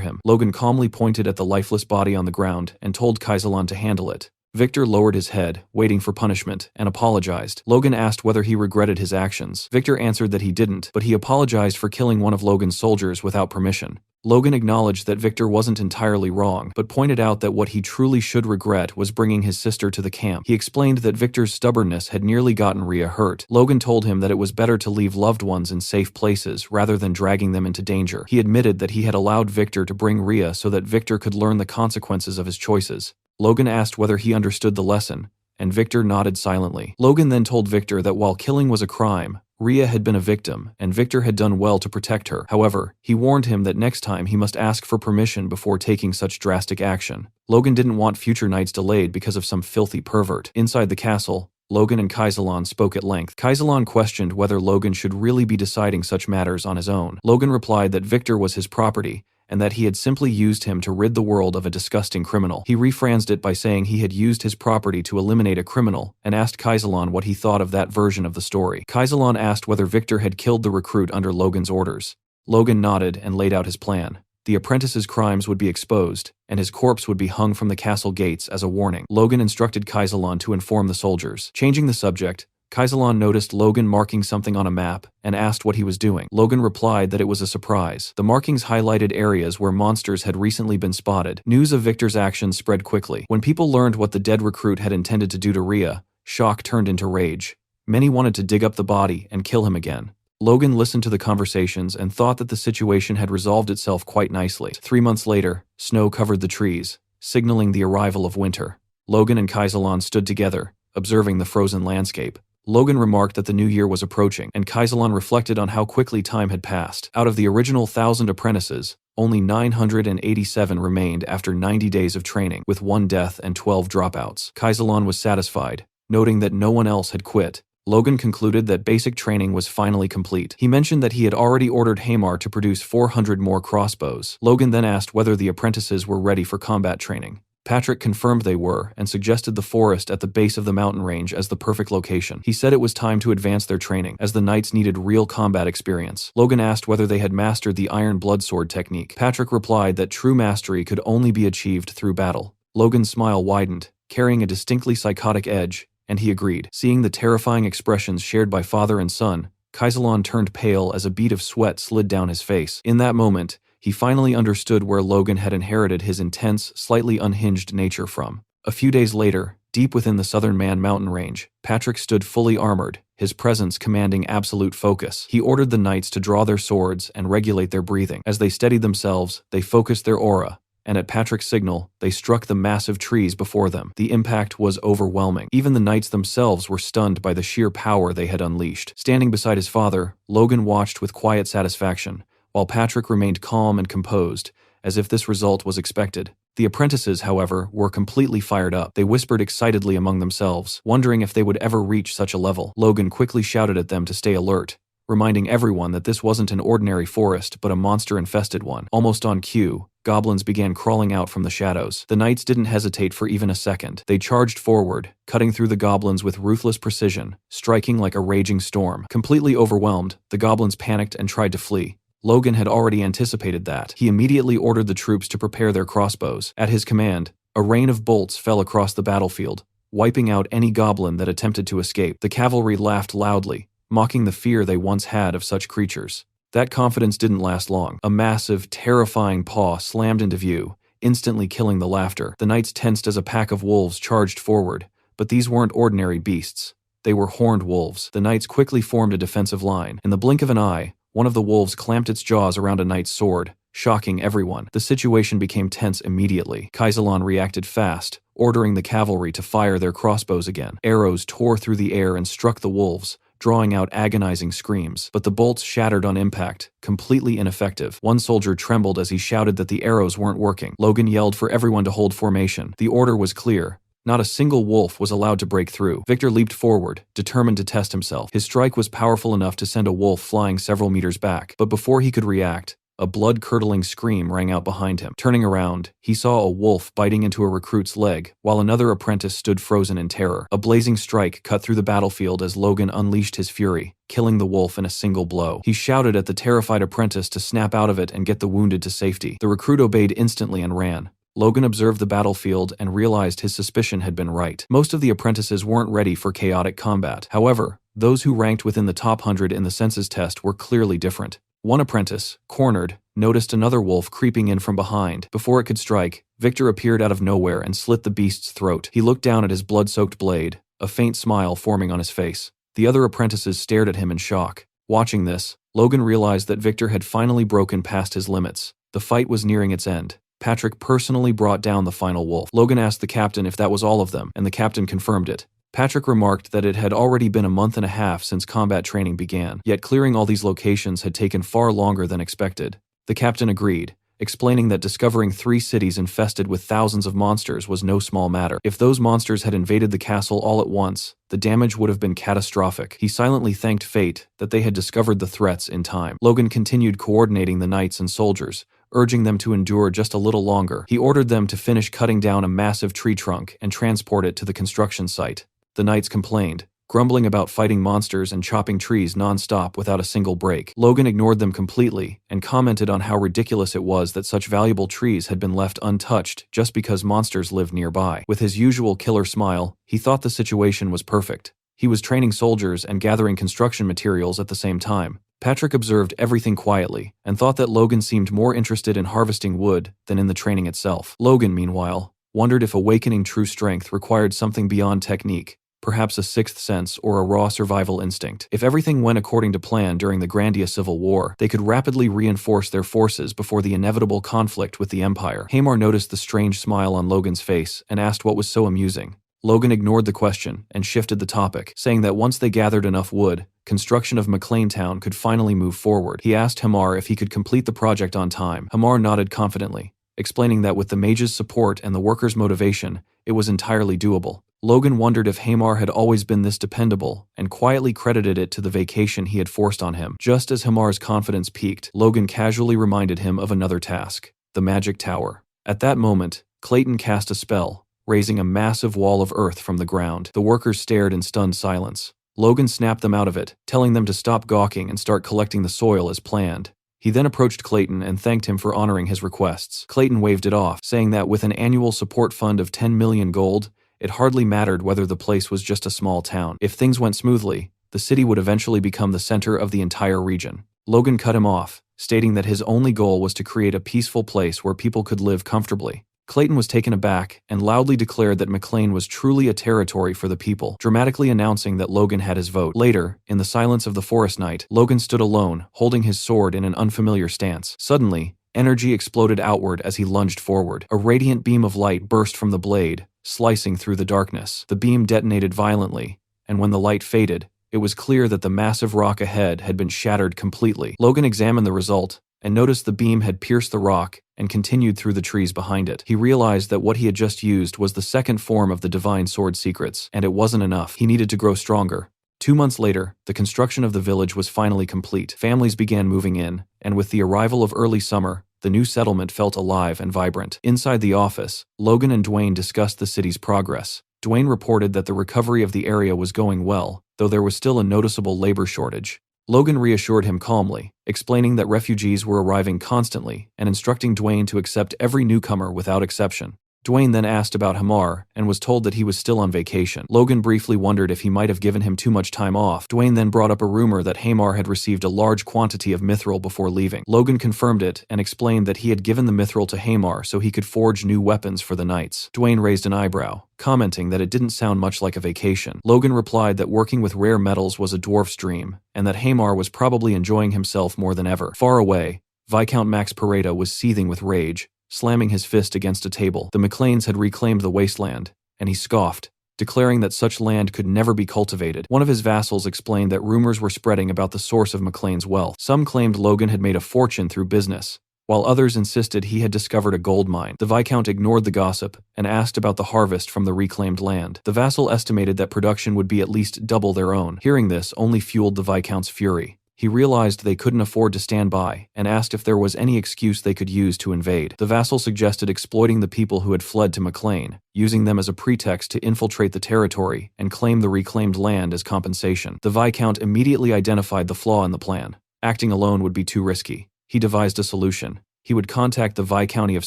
Speaker 1: him. Logan calmly pointed at the lifeless body on the ground and told Kaisalon to handle it. Victor lowered his head, waiting for punishment, and apologized. Logan asked whether he regretted his actions. Victor answered that he didn't, but he apologized for killing one of Logan's soldiers without permission. Logan acknowledged that Victor wasn't entirely wrong, but pointed out that what he truly should regret was bringing his sister to the camp. He explained that Victor's stubbornness had nearly gotten Rhea hurt. Logan told him that it was better to leave loved ones in safe places rather than dragging them into danger. He admitted that he had allowed Victor to bring Rhea so that Victor could learn the consequences of his choices. Logan asked whether he understood the lesson, and Victor nodded silently. Logan then told Victor that while killing was a crime, Rhea had been a victim, and Victor had done well to protect her. However, he warned him that next time he must ask for permission before taking such drastic action. Logan didn't want future nights delayed because of some filthy pervert. Inside the castle, Logan and Kaisalon spoke at length. Kaisalon questioned whether Logan should really be deciding such matters on his own. Logan replied that Victor was his property, and that he had simply used him to rid the world of a disgusting criminal. He rephrased it by saying he had used his property to eliminate a criminal, and asked Kaisalon what he thought of that version of the story. Kaisalon asked whether Victor had killed the recruit under Logan's orders. Logan nodded and laid out his plan. The apprentice's crimes would be exposed, and his corpse would be hung from the castle gates as a warning. Logan instructed Kaisalon to inform the soldiers. Changing the subject, Kaisalon noticed Logan marking something on a map and asked what he was doing. Logan replied that it was a surprise. The markings highlighted areas where monsters had recently been spotted. News of Victor's actions spread quickly. When people learned what the dead recruit had intended to do to Rhea, shock turned into rage. Many wanted to dig up the body and kill him again. Logan listened to the conversations and thought that the situation had resolved itself quite nicely. 3 months later, snow covered the trees, signaling the arrival of winter. Logan and Kaisalon stood together, observing the frozen landscape. Logan remarked that the new year was approaching, and Kaisalon reflected on how quickly time had passed. Out of the original 1,000 apprentices, only 987 remained after 90 days of training, with 1 death and 12 dropouts. Kaisalon was satisfied, noting that no one else had quit. Logan concluded that basic training was finally complete. He mentioned that he had already ordered Hamar to produce 400 more crossbows. Logan then asked whether the apprentices were ready for combat training. Patrick confirmed they were and suggested the forest at the base of the mountain range as the perfect location. He said it was time to advance their training, as the knights needed real combat experience. Logan asked whether they had mastered the iron bloodsword technique. Patrick replied that true mastery could only be achieved through battle. Logan's smile widened, carrying a distinctly psychotic edge, and he agreed. Seeing the terrifying expressions shared by father and son, Kaisalon turned pale as a bead of sweat slid down his face. In that moment, he finally understood where Logan had inherited his intense, slightly unhinged nature from. A few days later, deep within the Southern Man mountain range, Patrick stood fully armored, his presence commanding absolute focus. He ordered the knights to draw their swords and regulate their breathing. As they steadied themselves, they focused their aura, and at Patrick's signal, they struck the massive trees before them. The impact was overwhelming. Even the knights themselves were stunned by the sheer power they had unleashed. Standing beside his father, Logan watched with quiet satisfaction, while Patrick remained calm and composed, as if this result was expected. The apprentices, however, were completely fired up. They whispered excitedly among themselves, wondering if they would ever reach such a level. Logan quickly shouted at them to stay alert, reminding everyone that this wasn't an ordinary forest but a monster-infested one. Almost on cue, goblins began crawling out from the shadows. The knights didn't hesitate for even a second. They charged forward, cutting through the goblins with ruthless precision, striking like a raging storm. Completely overwhelmed, the goblins panicked and tried to flee. Logan had already anticipated that. He immediately ordered the troops to prepare their crossbows. At his command, a rain of bolts fell across the battlefield, wiping out any goblin that attempted to escape. The cavalry laughed loudly, mocking the fear they once had of such creatures. That confidence didn't last long. A massive, terrifying paw slammed into view, instantly killing the laughter. The knights tensed as a pack of wolves charged forward, but these weren't ordinary beasts. They were horned wolves. The knights quickly formed a defensive line. In the blink of an eye, one of the wolves clamped its jaws around a knight's sword, shocking everyone. The situation became tense immediately. Kaisalan reacted fast, ordering the cavalry to fire their crossbows again. Arrows tore through the air and struck the wolves, drawing out agonizing screams. But the bolts shattered on impact, completely ineffective. One soldier trembled as he shouted that the arrows weren't working. Logan yelled for everyone to hold formation. The order was clear. Not a single wolf was allowed to break through. Victor leaped forward, determined to test himself. His strike was powerful enough to send a wolf flying several meters back. But before he could react, a blood-curdling scream rang out behind him. Turning around, he saw a wolf biting into a recruit's leg, while another apprentice stood frozen in terror. A blazing strike cut through the battlefield as Logan unleashed his fury, killing the wolf in a single blow. He shouted at the terrified apprentice to snap out of it and get the wounded to safety. The recruit obeyed instantly and ran. Logan observed the battlefield and realized his suspicion had been right. Most of the apprentices weren't ready for chaotic combat. However, those who ranked within the top 100 in the census test were clearly different. One apprentice, cornered, noticed another wolf creeping in from behind. Before it could strike, Victor appeared out of nowhere and slit the beast's throat. He looked down at his blood-soaked blade, a faint smile forming on his face. The other apprentices stared at him in shock. Watching this, Logan realized that Victor had finally broken past his limits. The fight was nearing its end. Patrick personally brought down the final wolf. Logan asked the captain if that was all of them, and the captain confirmed it. Patrick remarked that it had already been a month and a half since combat training began, yet clearing all these locations had taken far longer than expected. The captain agreed, explaining that discovering 3 cities infested with thousands of monsters was no small matter. If those monsters had invaded the castle all at once, the damage would have been catastrophic. He silently thanked fate that they had discovered the threats in time. Logan continued coordinating the knights and soldiers, urging them to endure just a little longer. He ordered them to finish cutting down a massive tree trunk and transport it to the construction site. The knights complained, grumbling about fighting monsters and chopping trees non-stop without a single break. Logan ignored them completely and commented on how ridiculous it was that such valuable trees had been left untouched just because monsters lived nearby. With his usual killer smile, he thought the situation was perfect. He was training soldiers and gathering construction materials at the same time. Patrick observed everything quietly and thought that Logan seemed more interested in harvesting wood than in the training itself. Logan, meanwhile, wondered if awakening true strength required something beyond technique, perhaps a sixth sense or a raw survival instinct. If everything went according to plan during the Grandia Civil War, they could rapidly reinforce their forces before the inevitable conflict with the Empire. Hamar noticed the strange smile on Logan's face and asked what was so amusing. Logan ignored the question and shifted the topic, saying that once they gathered enough wood, construction of McLean Town could finally move forward. He asked Hamar if he could complete the project on time. Hamar nodded confidently, explaining that with the mage's support and the workers' motivation, it was entirely doable. Logan wondered if Hamar had always been this dependable, and quietly credited it to the vacation he had forced on him. Just as Hamar's confidence peaked, Logan casually reminded him of another task, the magic tower. At that moment, Clayton cast a spell, raising a massive wall of earth from the ground. The workers stared in stunned silence. Logan snapped them out of it, telling them to stop gawking and start collecting the soil as planned. He then approached Clayton and thanked him for honoring his requests. Clayton waved it off, saying that with an annual support fund of 10 million gold, it hardly mattered whether the place was just a small town. If things went smoothly, the city would eventually become the center of the entire region. Logan cut him off, stating that his only goal was to create a peaceful place where people could live comfortably. Clayton was taken aback and loudly declared that McLean was truly a territory for the people, dramatically announcing that Logan had his vote. Later, in the silence of the forest night, Logan stood alone, holding his sword in an unfamiliar stance. Suddenly, energy exploded outward as he lunged forward. A radiant beam of light burst from the blade, slicing through the darkness. The beam detonated violently, and when the light faded, it was clear that the massive rock ahead had been shattered completely. Logan examined the result, and noticed the beam had pierced the rock and continued through the trees behind it. He realized that what he had just used was the second form of the divine sword secrets, and it wasn't enough. He needed to grow stronger. 2 months later, the construction of the village was finally complete. Families began moving in, and with the arrival of early summer, the new settlement felt alive and vibrant. Inside the office, Logan and Dwayne discussed the city's progress. Dwayne reported that the recovery of the area was going well, though there was still a noticeable labor shortage. Logan reassured him calmly, explaining that refugees were arriving constantly and instructing Dwayne to accept every newcomer without exception. Dwayne then asked about Hamar and was told that he was still on vacation. Logan briefly wondered if he might have given him too much time off. Dwayne then brought up a rumor that Hamar had received a large quantity of mithril before leaving. Logan confirmed it and explained that he had given the mithril to Hamar so he could forge new weapons for the knights. Dwayne raised an eyebrow, commenting that it didn't sound much like a vacation. Logan replied that working with rare metals was a dwarf's dream, and that Hamar was probably enjoying himself more than ever. Far away, Viscount Max Pareda was seething with rage, slamming his fist against a table. The McLeans had reclaimed the wasteland, and he scoffed, declaring that such land could never be cultivated. One of his vassals explained that rumors were spreading about the source of McLean's wealth. Some claimed Logan had made a fortune through business, while others insisted he had discovered a gold mine. The Viscount ignored the gossip and asked about the harvest from the reclaimed land. The vassal estimated that production would be at least double their own. Hearing this only fueled the Viscount's fury. He realized they couldn't afford to stand by and asked if there was any excuse they could use to invade. The vassal suggested exploiting the people who had fled to McLean, using them as a pretext to infiltrate the territory and claim the reclaimed land as compensation. The Viscount immediately identified the flaw in the plan. Acting alone would be too risky. He devised a solution. He would contact the Viscounty of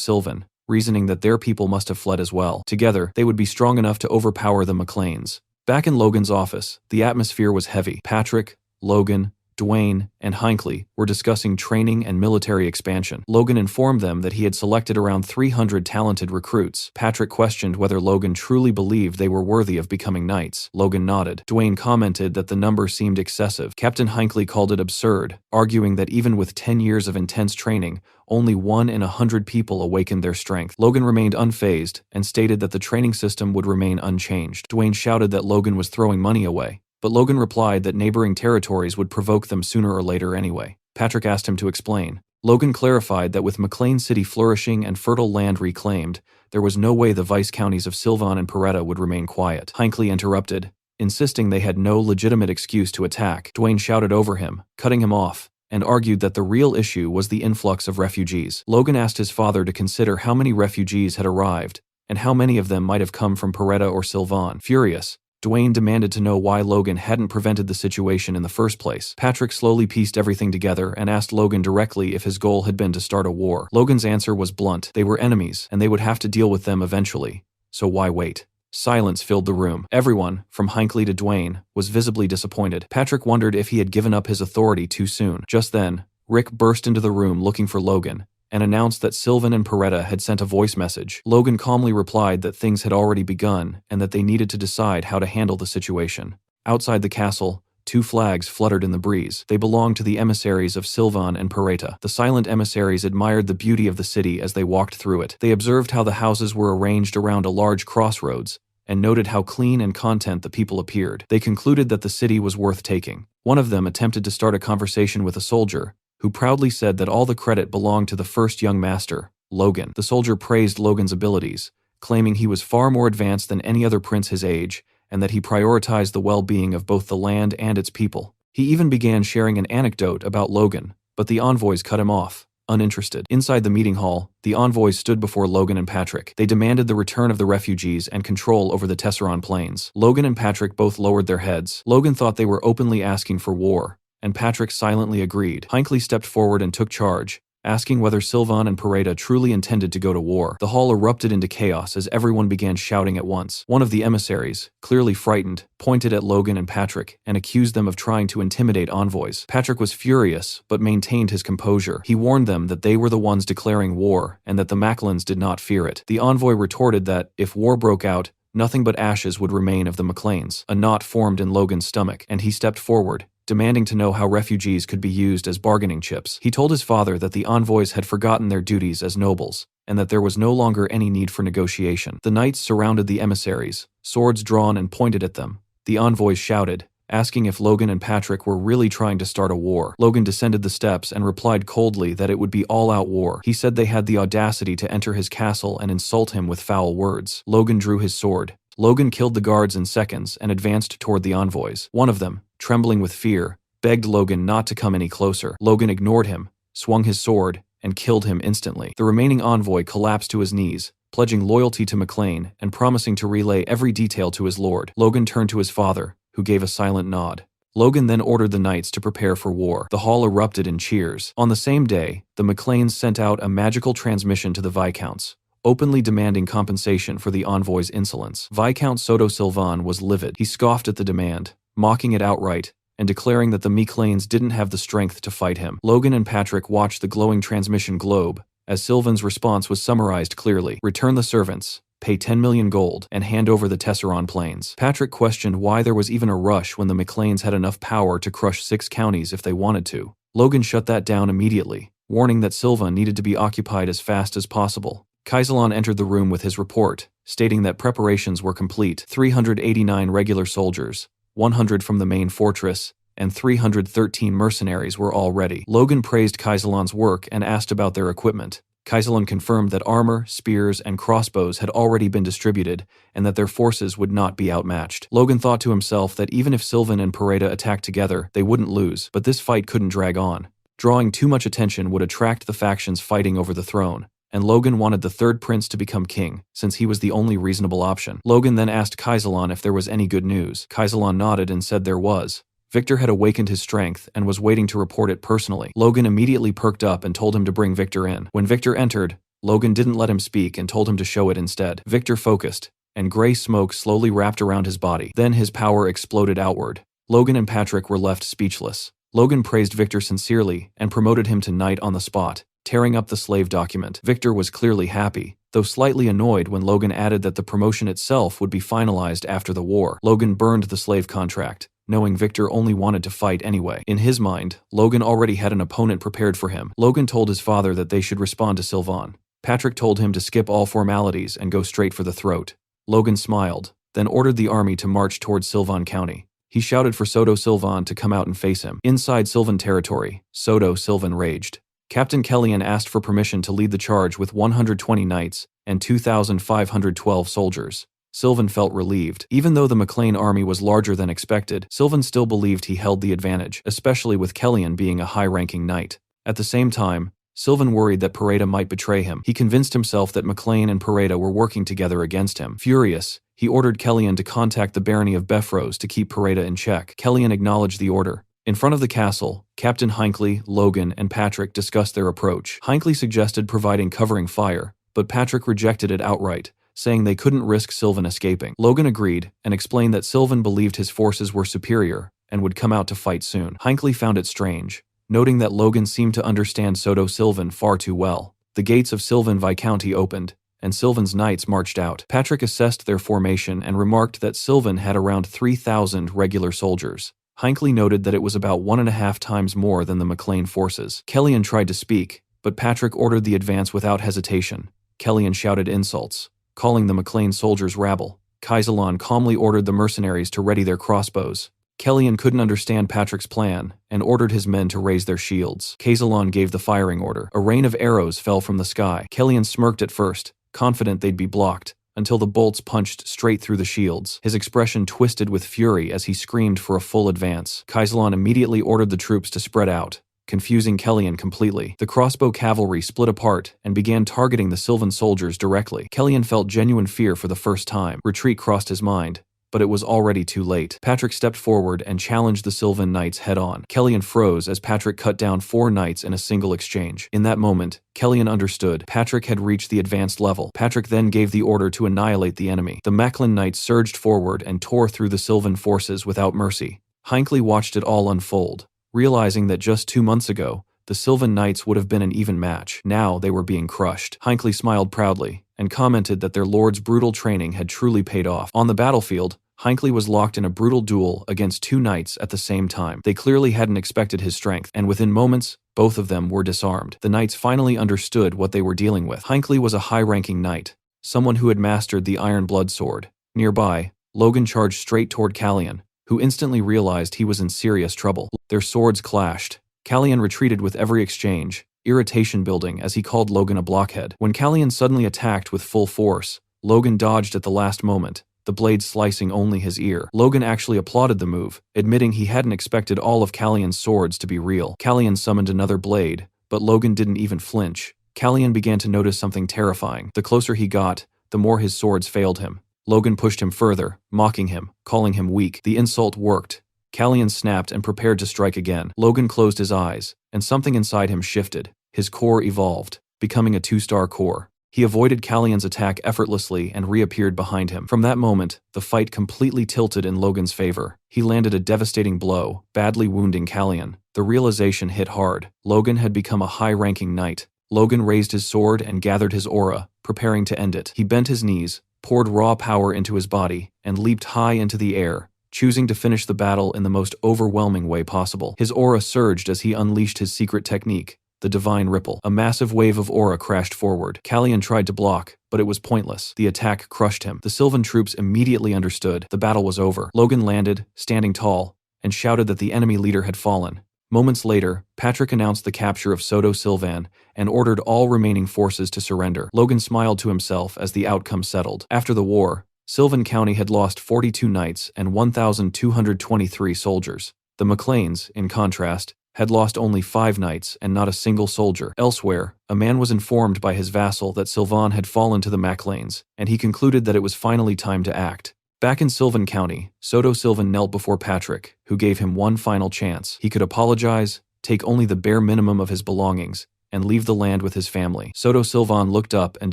Speaker 1: Sylvan, reasoning that their people must have fled as well. Together, they would be strong enough to overpower the McLeans. Back in Logan's office, the atmosphere was heavy. Patrick, Logan, Dwayne, and Hinckley were discussing training and military expansion. Logan informed them that he had selected around 300 talented recruits. Patrick questioned whether Logan truly believed they were worthy of becoming knights. Logan nodded. Dwayne commented that the number seemed excessive. Captain Hinckley called it absurd, arguing that even with 10 years of intense training, only 1 in 100 people awakened their strength. Logan remained unfazed and stated that the training system would remain unchanged. Dwayne shouted that Logan was throwing money away, but Logan replied that neighboring territories would provoke them sooner or later anyway. Patrick asked him to explain. Logan clarified that with McLean City flourishing and fertile land reclaimed, there was no way the vice counties of Sylvan and Paretta would remain quiet. Hinckley interrupted, insisting they had no legitimate excuse to attack. Dwayne shouted over him, cutting him off, and argued that the real issue was the influx of refugees. Logan asked his father to consider how many refugees had arrived, and how many of them might have come from Paretta or Sylvan. Furious, Dwayne demanded to know why Logan hadn't prevented the situation in the first place. Patrick slowly pieced everything together and asked Logan directly if his goal had been to start a war. Logan's answer was blunt. They were enemies, and they would have to deal with them eventually. So why wait? Silence filled the room. Everyone, from Hinckley to Dwayne, was visibly disappointed. Patrick wondered if he had given up his authority too soon. Just then, Rick burst into the room looking for Logan, and announced that Sylvan and Paretta had sent a voice message. Logan calmly replied that things had already begun and that they needed to decide how to handle the situation. Outside the castle, 2 flags fluttered in the breeze. They belonged to the emissaries of Sylvan and Paretta. The silent emissaries admired the beauty of the city as they walked through it. They observed how the houses were arranged around a large crossroads, and noted how clean and content the people appeared. They concluded that the city was worth taking. One of them attempted to start a conversation with a soldier, who proudly said that all the credit belonged to the first young master, Logan. The soldier praised Logan's abilities, claiming he was far more advanced than any other prince his age, and that he prioritized the well-being of both the land and its people. He even began sharing an anecdote about Logan, but the envoys cut him off, uninterested. Inside the meeting hall, the envoys stood before Logan and Patrick. They demanded the return of the refugees and control over the Tesseron Plains. Logan and Patrick both lowered their heads. Logan thought they were openly asking for war, and Patrick silently agreed. Hinckley stepped forward and took charge, asking whether Sylvan and Paretta truly intended to go to war. The hall erupted into chaos as everyone began shouting at once. One of the emissaries, clearly frightened, pointed at Logan and Patrick and accused them of trying to intimidate envoys. Patrick was furious, but maintained his composure. He warned them that they were the ones declaring war and that the Macklins did not fear it. The envoy retorted that, if war broke out, nothing but ashes would remain of the McLeans. A knot formed in Logan's stomach, and he stepped forward, demanding to know how refugees could be used as bargaining chips. He told his father that the envoys had forgotten their duties as nobles, and that there was no longer any need for negotiation. The knights surrounded the emissaries, swords drawn and pointed at them. The envoys shouted, asking if Logan and Patrick were really trying to start a war. Logan descended the steps and replied coldly that it would be all-out war. He said they had the audacity to enter his castle and insult him with foul words. Logan drew his sword. Logan killed the guards in seconds and advanced toward the envoys. One of them, trembling with fear, begged Logan not to come any closer. Logan ignored him, swung his sword, and killed him instantly. The remaining envoy collapsed to his knees, pledging loyalty to McLean and promising to relay every detail to his lord. Logan turned to his father, who gave a silent nod. Logan then ordered the knights to prepare for war. The hall erupted in cheers. On the same day, the McLeans sent out a magical transmission to the Viscounts, openly demanding compensation for the envoy's insolence. Viscount Soto Silvan was livid. He scoffed at the demand, mocking it outright, and declaring that the Macleans didn't have the strength to fight him. Logan and Patrick watched the glowing transmission globe, as Sylvan's response was summarized clearly. Return the servants, pay 10 million gold, and hand over the Tesseron Plains. Patrick questioned why there was even a rush when the Macleans had enough power to crush 6 counties if they wanted to. Logan shut that down immediately, warning that Sylvan needed to be occupied as fast as possible. Kaisalon entered the room with his report, stating that preparations were complete. 389 regular soldiers, 100 from the main fortress, and 313 mercenaries were all ready. Logan praised Kaisalon's work and asked about their equipment. Kaisalon confirmed that armor, spears, and crossbows had already been distributed, and that their forces would not be outmatched. Logan thought to himself that even if Sylvan and Pareda attacked together, they wouldn't lose, but this fight couldn't drag on. Drawing too much attention would attract the factions fighting over the throne, and Logan wanted the third prince to become king, since he was the only reasonable option. Logan then asked Kaisalon if there was any good news. Kaisalon nodded and said there was. Victor had awakened his strength and was waiting to report it personally. Logan immediately perked up and told him to bring Victor in. When Victor entered, Logan didn't let him speak and told him to show it instead. Victor focused, and gray smoke slowly wrapped around his body. Then his power exploded outward. Logan and Patrick were left speechless. Logan praised Victor sincerely and promoted him to knight on the spot, tearing up the slave document. Victor was clearly happy, though slightly annoyed when Logan added that the promotion itself would be finalized after the war. Logan burned the slave contract, knowing Victor only wanted to fight anyway. In his mind, Logan already had an opponent prepared for him. Logan told his father that they should respond to Sylvan. Patrick told him to skip all formalities and go straight for the throat. Logan smiled, then ordered the army to march towards Sylvan County. He shouted for Soto Silvan to come out and face him. Inside Sylvan territory, Soto Silvan raged. Captain Kellyan asked for permission to lead the charge with 120 knights and 2,512 soldiers. Sylvan felt relieved. Even though the Maclean army was larger than expected, Sylvan still believed he held the advantage, especially with Kellyan being a high-ranking knight. At the same time, Sylvan worried that Pareda might betray him. He convinced himself that Maclean and Pareda were working together against him. Furious, he ordered Kellyan to contact the barony of Beffrose to keep Pareda in check. Kellyan acknowledged the order. In front of the castle, Captain Hinckley, Logan, and Patrick discussed their approach. Hinckley suggested providing covering fire, but Patrick rejected it outright, saying they couldn't risk Sylvan escaping. Logan agreed and explained that Sylvan believed his forces were superior and would come out to fight soon. Hinckley found it strange, noting that Logan seemed to understand Soto Silvan far too well. The gates of Sylvan Viscounty opened, and Sylvan's knights marched out. Patrick assessed their formation and remarked that Sylvan had around 3,000 regular soldiers. Hinckley noted that it was about 1.5 times more than the Maclean forces. Kellyan tried to speak, but Patrick ordered the advance without hesitation. Kellyan shouted insults, calling the Maclean soldiers rabble. Kaisalon calmly ordered the mercenaries to ready their crossbows. Kellyan couldn't understand Patrick's plan and ordered his men to raise their shields. Kaisalon gave the firing order. A rain of arrows fell from the sky. Kellyan smirked at first, confident they'd be blocked, until the bolts punched straight through the shields. His expression twisted with fury as he screamed for a full advance. Kaisalon immediately ordered the troops to spread out, confusing Kellyan completely. The crossbow cavalry split apart and began targeting the Sylvan soldiers directly. Kellyan felt genuine fear for the first time. Retreat crossed his mind, but it was already too late. Patrick stepped forward and challenged the Sylvan knights head-on. Kellyan froze as Patrick cut down 4 knights in a single exchange. In that moment, Kellyan understood. Patrick had reached the advanced level. Patrick then gave the order to annihilate the enemy. The Maclean knights surged forward and tore through the Sylvan forces without mercy. Hinckley watched it all unfold, realizing that just 2 months ago, the Sylvan knights would have been an even match. Now they were being crushed. Hinckley smiled proudly and commented that their lord's brutal training had truly paid off. On the battlefield, Hinckley was locked in a brutal duel against 2 knights at the same time. They clearly hadn't expected his strength, and within moments, both of them were disarmed. The knights finally understood what they were dealing with. Hinckley was a high-ranking knight, someone who had mastered the iron blood sword. Nearby, Logan charged straight toward Kellyan, who instantly realized he was in serious trouble. Their swords clashed. Kellyan retreated with every exchange, irritation building as he called Logan a blockhead. When Kellyan suddenly attacked with full force, Logan dodged at the last moment, the blade slicing only his ear. Logan actually applauded the move, admitting he hadn't expected all of Kellyan's swords to be real. Kellyan summoned another blade, but Logan didn't even flinch. Kellyan began to notice something terrifying. The closer he got, the more his swords failed him. Logan pushed him further, mocking him, calling him weak. The insult worked. Kellyan snapped and prepared to strike again. Logan closed his eyes, and something inside him shifted. His core evolved, becoming a 2-star core. He avoided Callion's attack effortlessly and reappeared behind him. From that moment, the fight completely tilted in Logan's favor. He landed a devastating blow, badly wounding Callion. The realization hit hard. Logan had become a high-ranking knight. Logan raised his sword and gathered his aura, preparing to end it. He bent his knees, poured raw power into his body, and leaped high into the air, choosing to finish the battle in the most overwhelming way possible. His aura surged as he unleashed his secret technique, the Divine Ripple. A massive wave of aura crashed forward. Callion tried to block, but it was pointless. The attack crushed him. The Sylvan troops immediately understood. The battle was over. Logan landed, standing tall, and shouted that the enemy leader had fallen. Moments later, Patrick announced the capture of Soto Sylvan and ordered all remaining forces to surrender. Logan smiled to himself as the outcome settled. After the war, Sylvan County had lost 42 knights and 1,223 soldiers. The McLeans, in contrast, had lost only 5 knights and not a single soldier. Elsewhere, a man was informed by his vassal that Sylvan had fallen to the MacLanes, and he concluded that it was finally time to act. Back in Sylvan County, Soto Sylvan knelt before Patrick, who gave him one final chance. He could apologize, take only the bare minimum of his belongings, and leave the land with his family. Soto Sylvan looked up and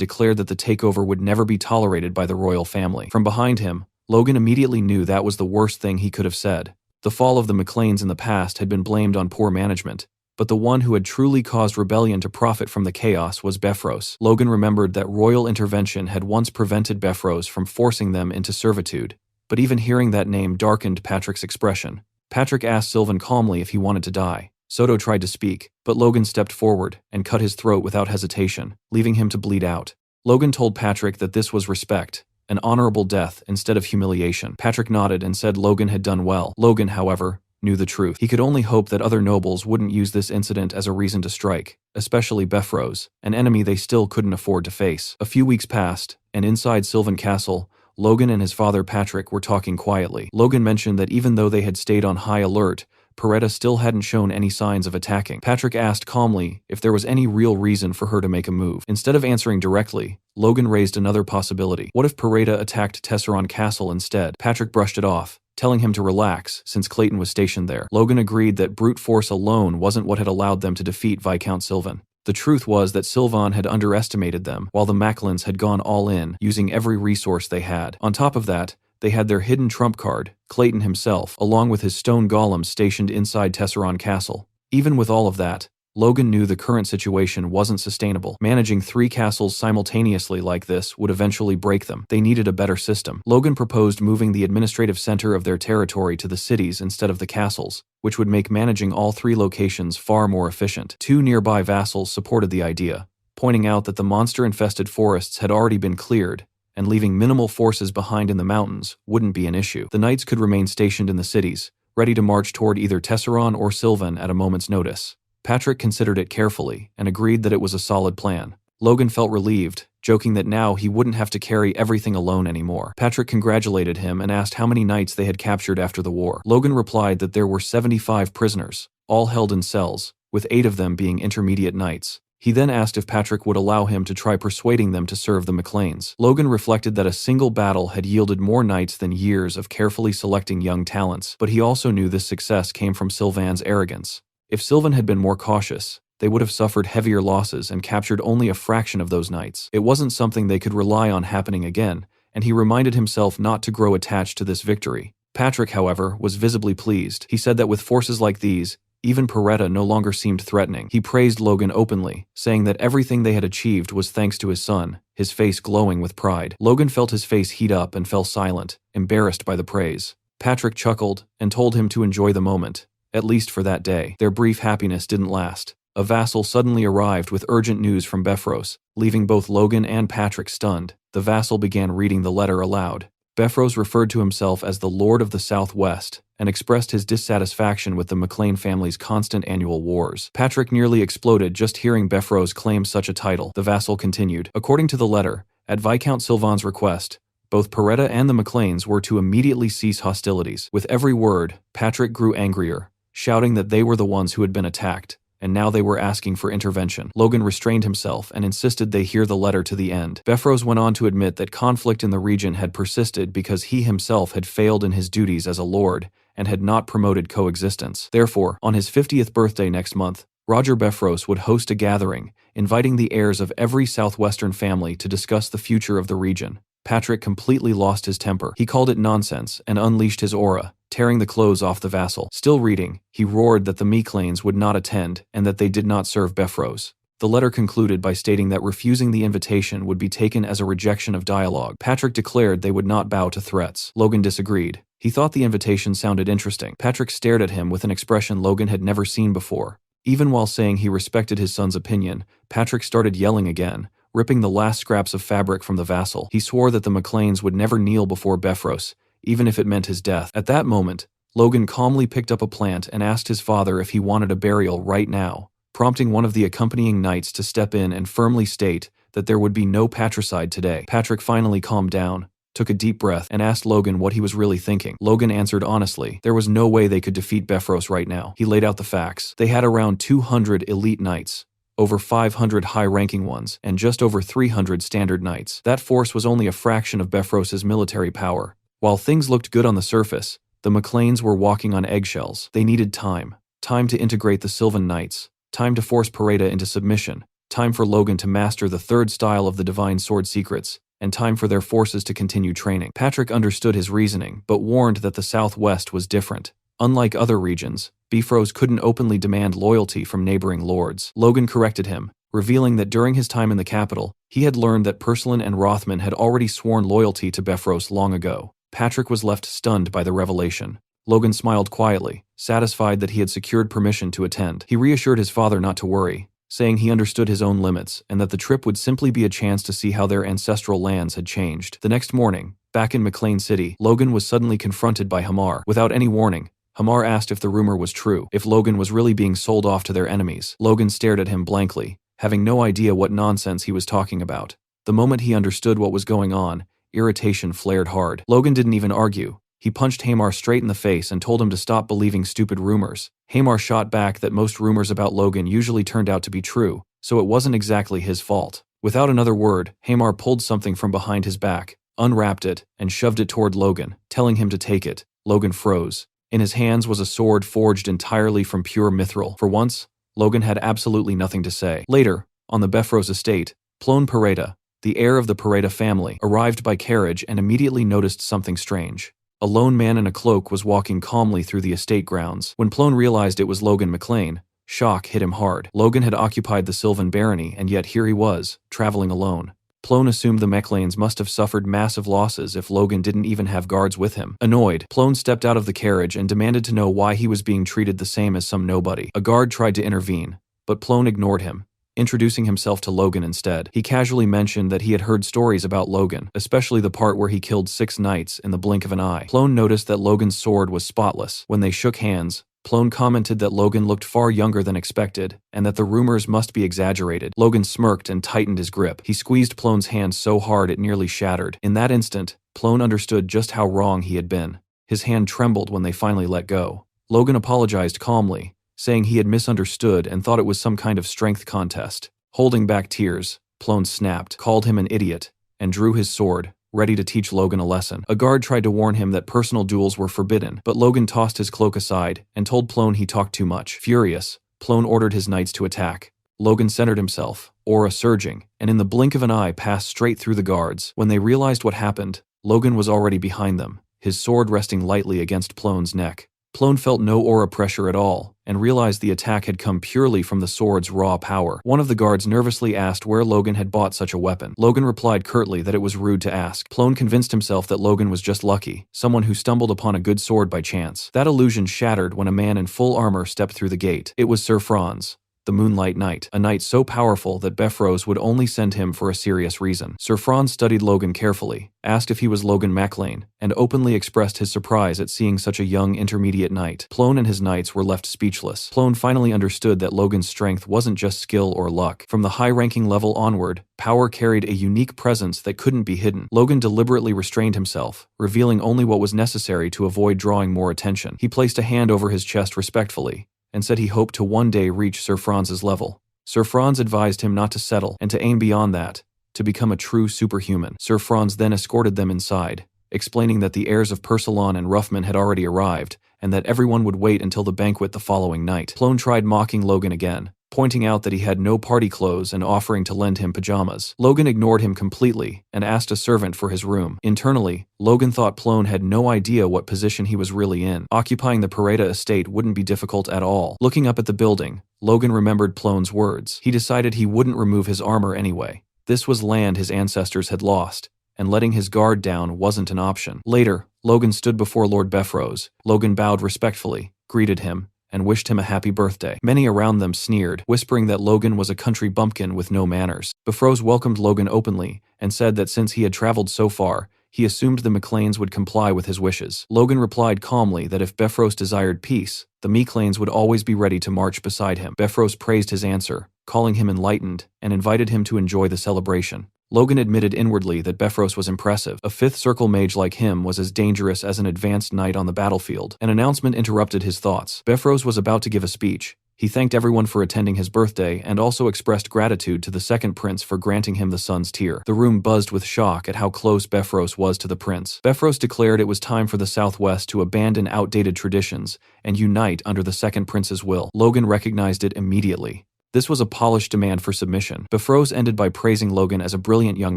Speaker 1: declared that the takeover would never be tolerated by the royal family. From behind him, Logan immediately knew that was the worst thing he could have said. The fall of the McLeans in the past had been blamed on poor management, but the one who had truly caused rebellion to profit from the chaos was Befros. Logan remembered that royal intervention had once prevented Befros from forcing them into servitude, but even hearing that name darkened Patrick's expression. Patrick asked Sylvan calmly if he wanted to die. Soto tried to speak, but Logan stepped forward and cut his throat without hesitation, leaving him to bleed out. Logan told Patrick that this was respect, an honorable death instead of humiliation. Patrick nodded and said Logan had done well. Logan, however, knew the truth. He could only hope that other nobles wouldn't use this incident as a reason to strike, especially Befros, an enemy they still couldn't afford to face. A few weeks passed, and inside Sylvan Castle, Logan and his father Patrick were talking quietly. Logan mentioned that even though they had stayed on high alert, Peretta still hadn't shown any signs of attacking. Patrick asked calmly if there was any real reason for her to make a move. Instead of answering directly, Logan raised another possibility. What if Peretta attacked Tesseron Castle instead? Patrick brushed it off, telling him to relax since Clayton was stationed there. Logan agreed that brute force alone wasn't what had allowed them to defeat Viscount Sylvan. The truth was that Sylvan had underestimated them, while the Macklins had gone all in, using every resource they had. On top of that, they had their hidden trump card, Clayton himself, along with his stone golems stationed inside Tesseron Castle. Even with all of that, Logan knew the current situation wasn't sustainable. Managing 3 castles simultaneously like this would eventually break them. They needed a better system. Logan proposed moving the administrative center of their territory to the cities instead of the castles, which would make managing all 3 locations far more efficient. 2 nearby vassals supported the idea, pointing out that the monster-infested forests had already been cleared, and leaving minimal forces behind in the mountains wouldn't be an issue. The knights could remain stationed in the cities, ready to march toward either Tesseron or Sylvan at a moment's notice. Patrick considered it carefully and agreed that it was a solid plan. Logan felt relieved, joking that now he wouldn't have to carry everything alone anymore. Patrick congratulated him and asked how many knights they had captured after the war. Logan replied that there were 75 prisoners, all held in cells, with 8 of them being intermediate knights. He then asked if Patrick would allow him to try persuading them to serve the McLeans. Logan reflected that a single battle had yielded more knights than years of carefully selecting young talents, but he also knew this success came from Sylvan's arrogance. If Sylvan had been more cautious, they would have suffered heavier losses and captured only a fraction of those knights. It wasn't something they could rely on happening again, and he reminded himself not to grow attached to this victory. Patrick, however, was visibly pleased. He said that with forces like these, even Peretta no longer seemed threatening. He praised Logan openly, saying that everything they had achieved was thanks to his son, his face glowing with pride. Logan felt his face heat up and fell silent, embarrassed by the praise. Patrick chuckled and told him to enjoy the moment, at least for that day. Their brief happiness didn't last. A vassal suddenly arrived with urgent news from Befros, leaving both Logan and Patrick stunned. The vassal began reading the letter aloud. Befros referred to himself as the Lord of the Southwest and expressed his dissatisfaction with the McLean family's constant annual wars. Patrick nearly exploded just hearing Befros claim such a title. The vassal continued. According to the letter, at Viscount Sylvan's request, both Peretta and the McLeans were to immediately cease hostilities. With every word, Patrick grew angrier, shouting that they were the ones who had been attacked, and now they were asking for intervention. Logan restrained himself and insisted they hear the letter to the end. Befros went on to admit that conflict in the region had persisted because he himself had failed in his duties as a lord and had not promoted coexistence. Therefore, on his 50th birthday next month, Roger Befros would host a gathering, inviting the heirs of every southwestern family to discuss the future of the region. Patrick completely lost his temper. He called it nonsense and unleashed his aura, tearing the clothes off the vassal. Still reading, he roared that the Macleans would not attend and that they did not serve Befros. The letter concluded by stating that refusing the invitation would be taken as a rejection of dialogue. Patrick declared they would not bow to threats. Logan disagreed. He thought the invitation sounded interesting. Patrick stared at him with an expression Logan had never seen before. Even while saying he respected his son's opinion, Patrick started yelling again, ripping the last scraps of fabric from the vassal. He swore that the Macleans would never kneel before Befros, even if it meant his death. At that moment, Logan calmly picked up a plant and asked his father if he wanted a burial right now, prompting one of the accompanying knights to step in and firmly state that there would be no patricide today. Patrick finally calmed down, took a deep breath, and asked Logan what he was really thinking. Logan answered honestly. There was no way they could defeat Befros right now. He laid out the facts. They had around 200 elite knights, over 500 high-ranking ones, and just over 300 standard knights. That force was only a fraction of Befros's military power. While things looked good on the surface, the Macleans were walking on eggshells. They needed time. Time to integrate the Sylvan Knights. Time to force Pareda into submission. Time for Logan to master the third style of the Divine Sword secrets. And time for their forces to continue training. Patrick understood his reasoning, but warned that the Southwest was different. Unlike other regions, Befros couldn't openly demand loyalty from neighboring lords. Logan corrected him, revealing that during his time in the capital, he had learned that Purslin and Rothman had already sworn loyalty to Befros long ago. Patrick was left stunned by the revelation. Logan smiled quietly, satisfied that he had secured permission to attend. He reassured his father not to worry, saying he understood his own limits and that the trip would simply be a chance to see how their ancestral lands had changed. The next morning, back in McLean City, Logan was suddenly confronted by Hamar. Without any warning, Hamar asked if the rumor was true, if Logan was really being sold off to their enemies. Logan stared at him blankly, having no idea what nonsense he was talking about. The moment he understood what was going on, irritation flared hard. Logan didn't even argue. He punched Hamar straight in the face and told him to stop believing stupid rumors. Hamar shot back that most rumors about Logan usually turned out to be true, so it wasn't exactly his fault. Without another word, Hamar pulled something from behind his back, unwrapped it, and shoved it toward Logan, telling him to take it. Logan froze. In his hands was a sword forged entirely from pure mithril. For once, Logan had absolutely nothing to say. Later, on the Befros estate, Plone Pareda, the heir of the Pareda family, arrived by carriage and immediately noticed something strange. A lone man in a cloak was walking calmly through the estate grounds. When Plone realized it was Logan McLean, shock hit him hard. Logan had occupied the Sylvan barony, and yet here he was, traveling alone. Plone assumed the McLeans must have suffered massive losses if Logan didn't even have guards with him. Annoyed, Plone stepped out of the carriage and demanded to know why he was being treated the same as some nobody. A guard tried to intervene, but Plone ignored him, introducing himself to Logan instead. He casually mentioned that he had heard stories about Logan, especially the part where he killed 6 knights in the blink of an eye. Plone noticed that Logan's sword was spotless. When they shook hands, Plone commented that Logan looked far younger than expected, and that the rumors must be exaggerated. Logan smirked and tightened his grip. He squeezed Plone's hand so hard it nearly shattered. In that instant, Plone understood just how wrong he had been. His hand trembled when they finally let go. Logan apologized calmly, saying he had misunderstood and thought it was some kind of strength contest. Holding back tears, Plone snapped, called him an idiot, and drew his sword, ready to teach Logan a lesson. A guard tried to warn him that personal duels were forbidden, but Logan tossed his cloak aside and told Plone he talked too much. Furious, Plone ordered his knights to attack. Logan centered himself, aura surging, and in the blink of an eye passed straight through the guards. When they realized what happened, Logan was already behind them, his sword resting lightly against Plone's neck. Plone felt no aura pressure at all, and realized the attack had come purely from the sword's raw power. One of the guards nervously asked where Logan had bought such a weapon. Logan replied curtly that it was rude to ask. Plone convinced himself that Logan was just lucky, someone who stumbled upon a good sword by chance. That illusion shattered when a man in full armor stepped through the gate. It was Sir Franz, the Moonlight Knight, a knight so powerful that Befros would only send him for a serious reason. Sir Franz studied Logan carefully, asked if he was Logan MacLean, and openly expressed his surprise at seeing such a young intermediate knight. Plone and his knights were left speechless. Plone finally understood that Logan's strength wasn't just skill or luck. From the high-ranking level onward, power carried a unique presence that couldn't be hidden. Logan deliberately restrained himself, revealing only what was necessary to avoid drawing more attention. He placed a hand over his chest respectfully, and said he hoped to one day reach Sir Franz's level. Sir Franz advised him not to settle and to aim beyond that, to become a true superhuman. Sir Franz then escorted them inside, explaining that the heirs of Persalon and Ruffman had already arrived, and that everyone would wait until the banquet the following night. Plone tried mocking Logan again, pointing out that he had no party clothes and offering to lend him pajamas. Logan ignored him completely and asked a servant for his room. Internally, Logan thought Plone had no idea what position he was really in. Occupying the Pareda estate wouldn't be difficult at all. Looking up at the building, Logan remembered Plone's words. He decided he wouldn't remove his armor anyway. This was land his ancestors had lost, and letting his guard down wasn't an option. Later, Logan stood before Lord Befrose. Logan bowed respectfully, greeted him, and wished him a happy birthday. Many around them sneered, whispering that Logan was a country bumpkin with no manners. Befrose welcomed Logan openly and said that since he had traveled so far, he assumed the McLeans would comply with his wishes. Logan replied calmly that if Befrose desired peace, the McLeans would always be ready to march beside him. Befrose praised his answer, calling him enlightened, and invited him to enjoy the celebration. Logan admitted inwardly that Befrose was impressive. A fifth circle mage like him was as dangerous as an advanced knight on the battlefield. An announcement interrupted his thoughts. Befrose was about to give a speech. He thanked everyone for attending his birthday and also expressed gratitude to the second prince for granting him the son's tier. The room buzzed with shock at how close Befrose was to the prince. Befrose declared it was time for the Southwest to abandon outdated traditions and unite under the second prince's will. Logan recognized it immediately. This was a polished demand for submission. Befrose ended by praising Logan as a brilliant young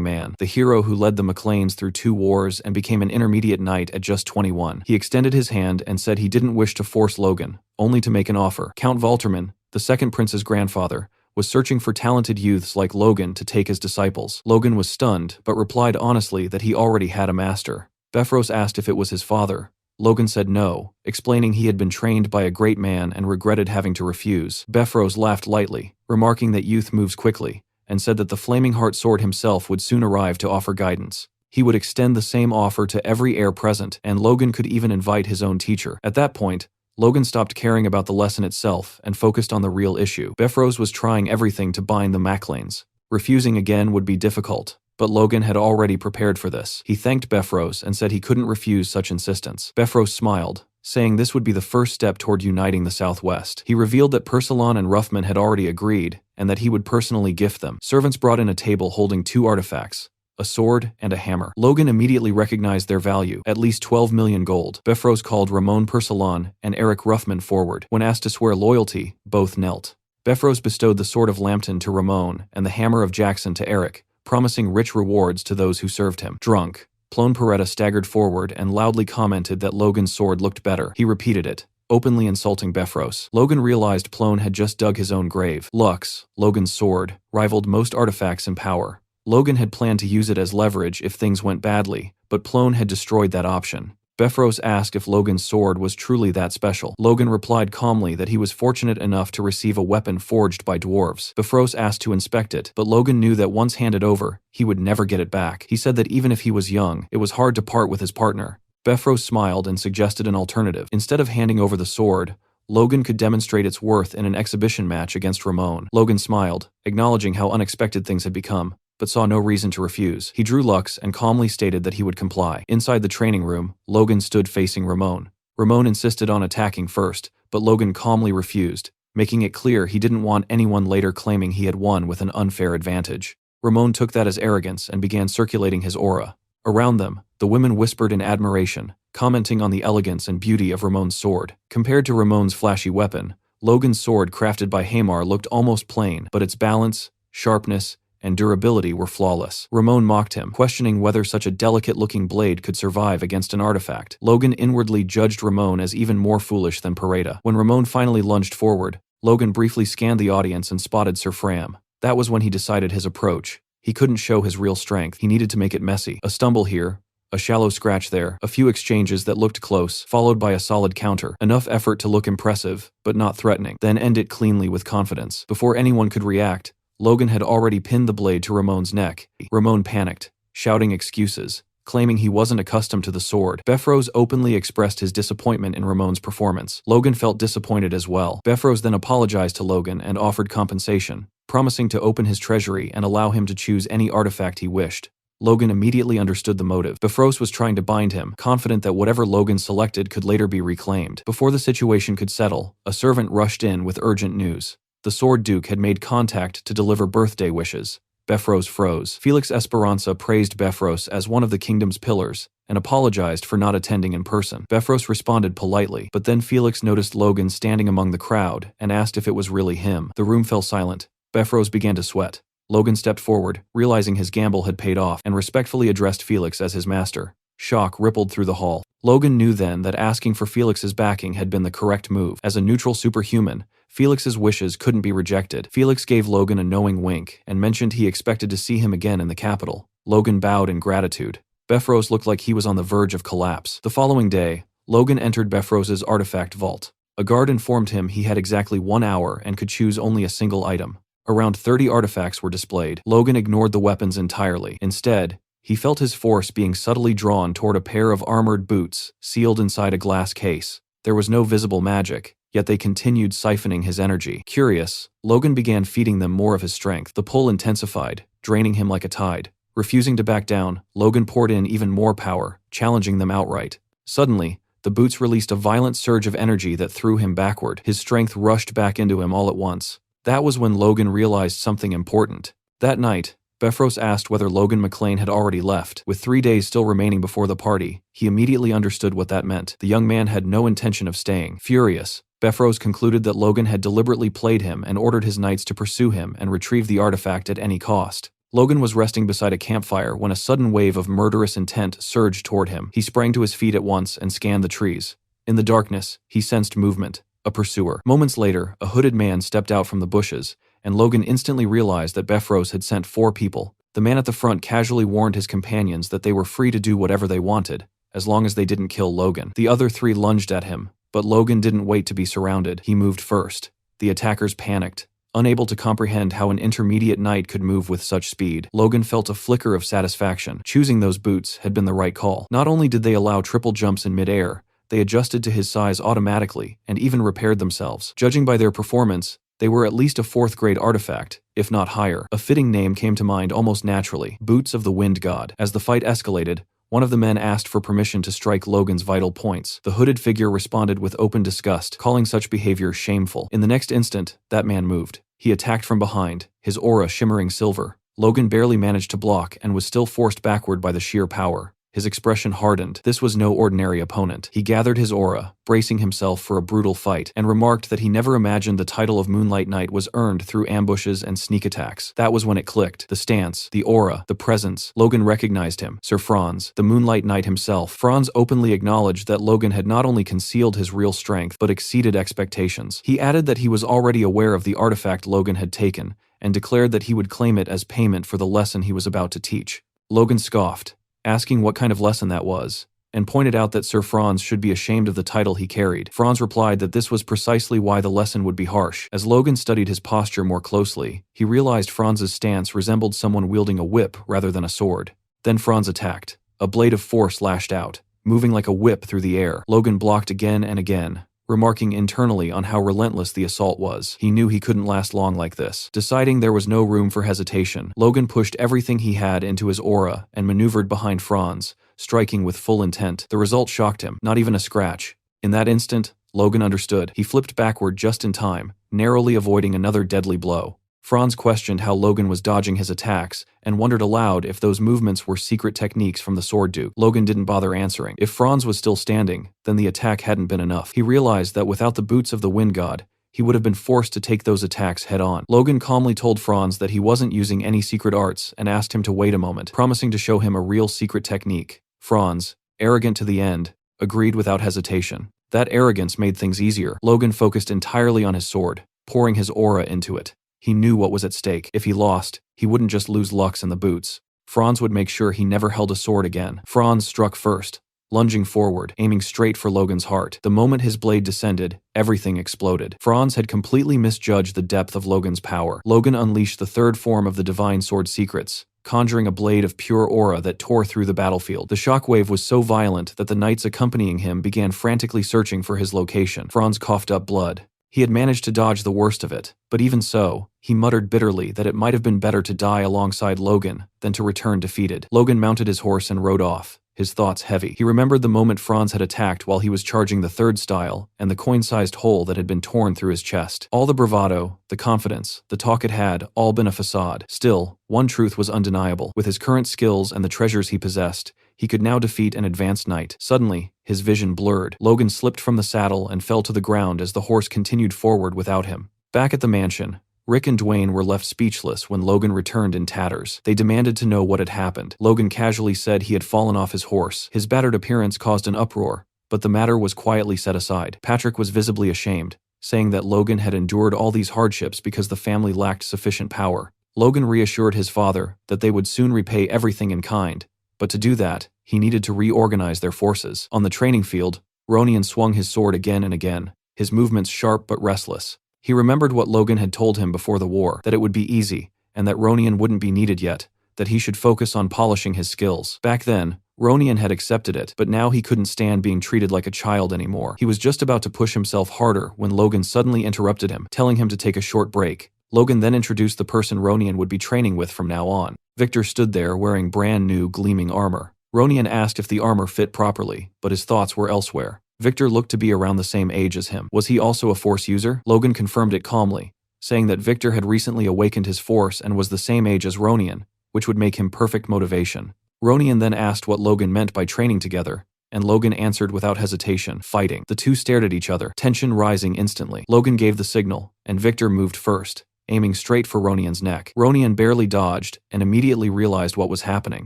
Speaker 1: man, the hero who led the McLeans through 2 wars and became an intermediate knight at just 21. He extended his hand and said he didn't wish to force Logan, only to make an offer. Count Valterman, the second prince's grandfather, was searching for talented youths like Logan to take as disciples. Logan was stunned, but replied honestly that he already had a master. Befrose asked if it was his father. Logan said no, explaining he had been trained by a great man and regretted having to refuse. Befrose laughed lightly, remarking that youth moves quickly, and said that the Flaming Heart Sword himself would soon arrive to offer guidance. He would extend the same offer to every heir present, and Logan could even invite his own teacher. At that point, Logan stopped caring about the lesson itself and focused on the real issue. Befrose was trying everything to bind the McLeans. Refusing again would be difficult, but Logan had already prepared for this. He thanked Befrose and said he couldn't refuse such insistence. Befrose smiled, saying this would be the first step toward uniting the Southwest. He revealed that Persalon and Ruffman had already agreed, and that he would personally gift them. Servants brought in a table holding 2 artifacts, a sword and a hammer. Logan immediately recognized their value, at least 12 million gold. Befrose called Ramon Persalon and Eric Ruffman forward. When asked to swear loyalty, both knelt. Befrose bestowed the sword of Lambton to Ramon and the hammer of Jackson to Eric, promising rich rewards to those who served him. Drunk, Plone Paretta staggered forward and loudly commented that Logan's sword looked better. He repeated it, openly insulting Befrose. Logan realized Plone had just dug his own grave. Lux, Logan's sword, rivaled most artifacts in power. Logan had planned to use it as leverage if things went badly, but Plone had destroyed that option. Befrose asked if Logan's sword was truly that special. Logan replied calmly that he was fortunate enough to receive a weapon forged by dwarves. Befrose asked to inspect it, but Logan knew that once handed over, he would never get it back. He said that even if he was young, it was hard to part with his partner. Befrose smiled and suggested an alternative. Instead of handing over the sword, Logan could demonstrate its worth in an exhibition match against Ramon. Logan smiled, acknowledging how unexpected things had become, but saw no reason to refuse. He drew Lux and calmly stated that he would comply. Inside the training room, Logan stood facing Ramon. Ramon insisted on attacking first, but Logan calmly refused, making it clear he didn't want anyone later claiming he had won with an unfair advantage. Ramon took that as arrogance and began circulating his aura. Around them, the women whispered in admiration, commenting on the elegance and beauty of Ramon's sword. Compared to Ramon's flashy weapon, Logan's sword crafted by Hamar looked almost plain, but its balance, sharpness, and durability were flawless. Ramon mocked him, questioning whether such a delicate-looking blade could survive against an artifact. Logan inwardly judged Ramon as even more foolish than Pareda. When Ramon finally lunged forward, Logan briefly scanned the audience and spotted Sir Fram. That was when he decided his approach. He couldn't show his real strength. He needed to make it messy. A stumble here, a shallow scratch there, a few exchanges that looked close, followed by a solid counter. Enough effort to look impressive, but not threatening. Then end it cleanly with confidence. Before anyone could react, Logan had already pinned the blade to Ramon's neck. Ramon panicked, shouting excuses, claiming he wasn't accustomed to the sword. Befrose openly expressed his disappointment in Ramon's performance. Logan felt disappointed as well. Befrose then apologized to Logan and offered compensation, promising to open his treasury and allow him to choose any artifact he wished. Logan immediately understood the motive. Befrose was trying to bind him, confident that whatever Logan selected could later be reclaimed. Before the situation could settle, a servant rushed in with urgent news. The Sword Duke had made contact to deliver birthday wishes. Befros froze. Felix Esperanza praised Befros as one of the kingdom's pillars and apologized for not attending in person. Befros responded politely, but then Felix noticed Logan standing among the crowd and asked if it was really him. The room fell silent. Befros began to sweat. Logan stepped forward, realizing his gamble had paid off, and respectfully addressed Felix as his master. Shock rippled through the hall. Logan knew then that asking for Felix's backing had been the correct move. As a neutral superhuman, Felix's wishes couldn't be rejected. Felix gave Logan a knowing wink and mentioned he expected to see him again in the capital. Logan bowed in gratitude. Befros looked like he was on the verge of collapse. The following day, Logan entered Befros's artifact vault. A guard informed him he had exactly 1 hour and could choose only a single item. Around 30 artifacts were displayed. Logan ignored the weapons entirely. Instead, he felt his force being subtly drawn toward a pair of armored boots, sealed inside a glass case. There was no visible magic, yet they continued siphoning his energy. Curious, Logan began feeding them more of his strength. The pull intensified, draining him like a tide. Refusing to back down, Logan poured in even more power, challenging them outright. Suddenly, the boots released a violent surge of energy that threw him backward. His strength rushed back into him all at once. That was when Logan realized something important. That night, Befros asked whether Logan McLean had already left. With 3 days still remaining before the party, he immediately understood what that meant. The young man had no intention of staying. Furious, Befros concluded that Logan had deliberately played him and ordered his knights to pursue him and retrieve the artifact at any cost. Logan was resting beside a campfire when a sudden wave of murderous intent surged toward him. He sprang to his feet at once and scanned the trees. In the darkness, he sensed movement. A pursuer. Moments later, a hooded man stepped out from the bushes, and Logan instantly realized that Befros had sent 4 people. The man at the front casually warned his companions that they were free to do whatever they wanted, as long as they didn't kill Logan. The other 3 lunged at him, but Logan didn't wait to be surrounded. He moved first. The attackers panicked. Unable to comprehend how an intermediate knight could move with such speed, Logan felt a flicker of satisfaction. Choosing those boots had been the right call. Not only did they allow triple jumps in midair, they adjusted to his size automatically and even repaired themselves. Judging by their performance, they were at least a 4th-grade artifact, if not higher. A fitting name came to mind almost naturally: Boots of the Wind God. As the fight escalated, one of the men asked for permission to strike Logan's vital points. The hooded figure responded with open disgust, calling such behavior shameful. In the next instant, that man moved. He attacked from behind, his aura shimmering silver. Logan barely managed to block and was still forced backward by the sheer power. His expression hardened. This was no ordinary opponent. He gathered his aura, bracing himself for a brutal fight, and remarked that he never imagined the title of Moonlight Knight was earned through ambushes and sneak attacks. That was when it clicked. The stance, the aura, the presence. Logan recognized him. Sir Franz, the Moonlight Knight himself. Franz openly acknowledged that Logan had not only concealed his real strength, but exceeded expectations. He added that he was already aware of the artifact Logan had taken, and declared that he would claim it as payment for the lesson he was about to teach. Logan scoffed, asking what kind of lesson that was, and pointed out that Sir Franz should be ashamed of the title he carried. Franz replied that this was precisely why the lesson would be harsh. As Logan studied his posture more closely, he realized Franz's stance resembled someone wielding a whip rather than a sword. Then Franz attacked. A blade of force lashed out, moving like a whip through the air. Logan blocked again and again, remarking internally on how relentless the assault was. He knew he couldn't last long like this. Deciding there was no room for hesitation, Logan pushed everything he had into his aura and maneuvered behind Franz, striking with full intent. The result shocked him. Not even a scratch. In that instant, Logan understood. He flipped backward just in time, narrowly avoiding another deadly blow. Franz questioned how Logan was dodging his attacks and wondered aloud if those movements were secret techniques from the Sword Duke. Logan didn't bother answering. If Franz was still standing, then the attack hadn't been enough. He realized that without the boots of the Wind God, he would have been forced to take those attacks head-on. Logan calmly told Franz that he wasn't using any secret arts and asked him to wait a moment, promising to show him a real secret technique. Franz, arrogant to the end, agreed without hesitation. That arrogance made things easier. Logan focused entirely on his sword, pouring his aura into it. He knew what was at stake. If he lost, he wouldn't just lose Lux and the boots. Franz would make sure he never held a sword again. Franz struck first, lunging forward, aiming straight for Logan's heart. The moment his blade descended, everything exploded. Franz had completely misjudged the depth of Logan's power. Logan unleashed the 3rd form of the Divine Sword secrets, conjuring a blade of pure aura that tore through the battlefield. The shockwave was so violent that the knights accompanying him began frantically searching for his location. Franz coughed up blood. He had managed to dodge the worst of it, but even so, he muttered bitterly that it might have been better to die alongside Logan than to return defeated. Logan mounted his horse and rode off, his thoughts heavy. He remembered the moment Franz had attacked while he was charging the third style, and the coin-sized hole that had been torn through his chest. All the bravado, the confidence, the talk it had all been a facade. Still, one truth was undeniable. With his current skills and the treasures he possessed, he could now defeat an advanced knight. Suddenly, his vision blurred. Logan slipped from the saddle and fell to the ground as the horse continued forward without him. Back at the mansion, Rick and Dwayne were left speechless when Logan returned in tatters. They demanded to know what had happened. Logan casually said he had fallen off his horse. His battered appearance caused an uproar, but the matter was quietly set aside. Patrick was visibly ashamed, saying that Logan had endured all these hardships because the family lacked sufficient power. Logan reassured his father that they would soon repay everything in kind, but to do that, he needed to reorganize their forces. On the training field, Ronian swung his sword again and again, his movements sharp but restless. He remembered what Logan had told him before the war, that it would be easy, and that Ronian wouldn't be needed yet, that he should focus on polishing his skills. Back then, Ronian had accepted it, but now he couldn't stand being treated like a child anymore. He was just about to push himself harder when Logan suddenly interrupted him, telling him to take a short break. Logan then introduced the person Ronian would be training with from now on. Victor stood there wearing brand new, gleaming armor. Ronian asked if the armor fit properly, but his thoughts were elsewhere. Victor looked to be around the same age as him. Was he also a Force user? Logan confirmed it calmly, saying that Victor had recently awakened his Force and was the same age as Ronian, which would make him perfect motivation. Ronian then asked what Logan meant by training together, and Logan answered without hesitation, fighting. The two stared at each other, tension rising instantly. Logan gave the signal, and Victor moved first, aiming straight for Ronian's neck. Ronian barely dodged and immediately realized what was happening.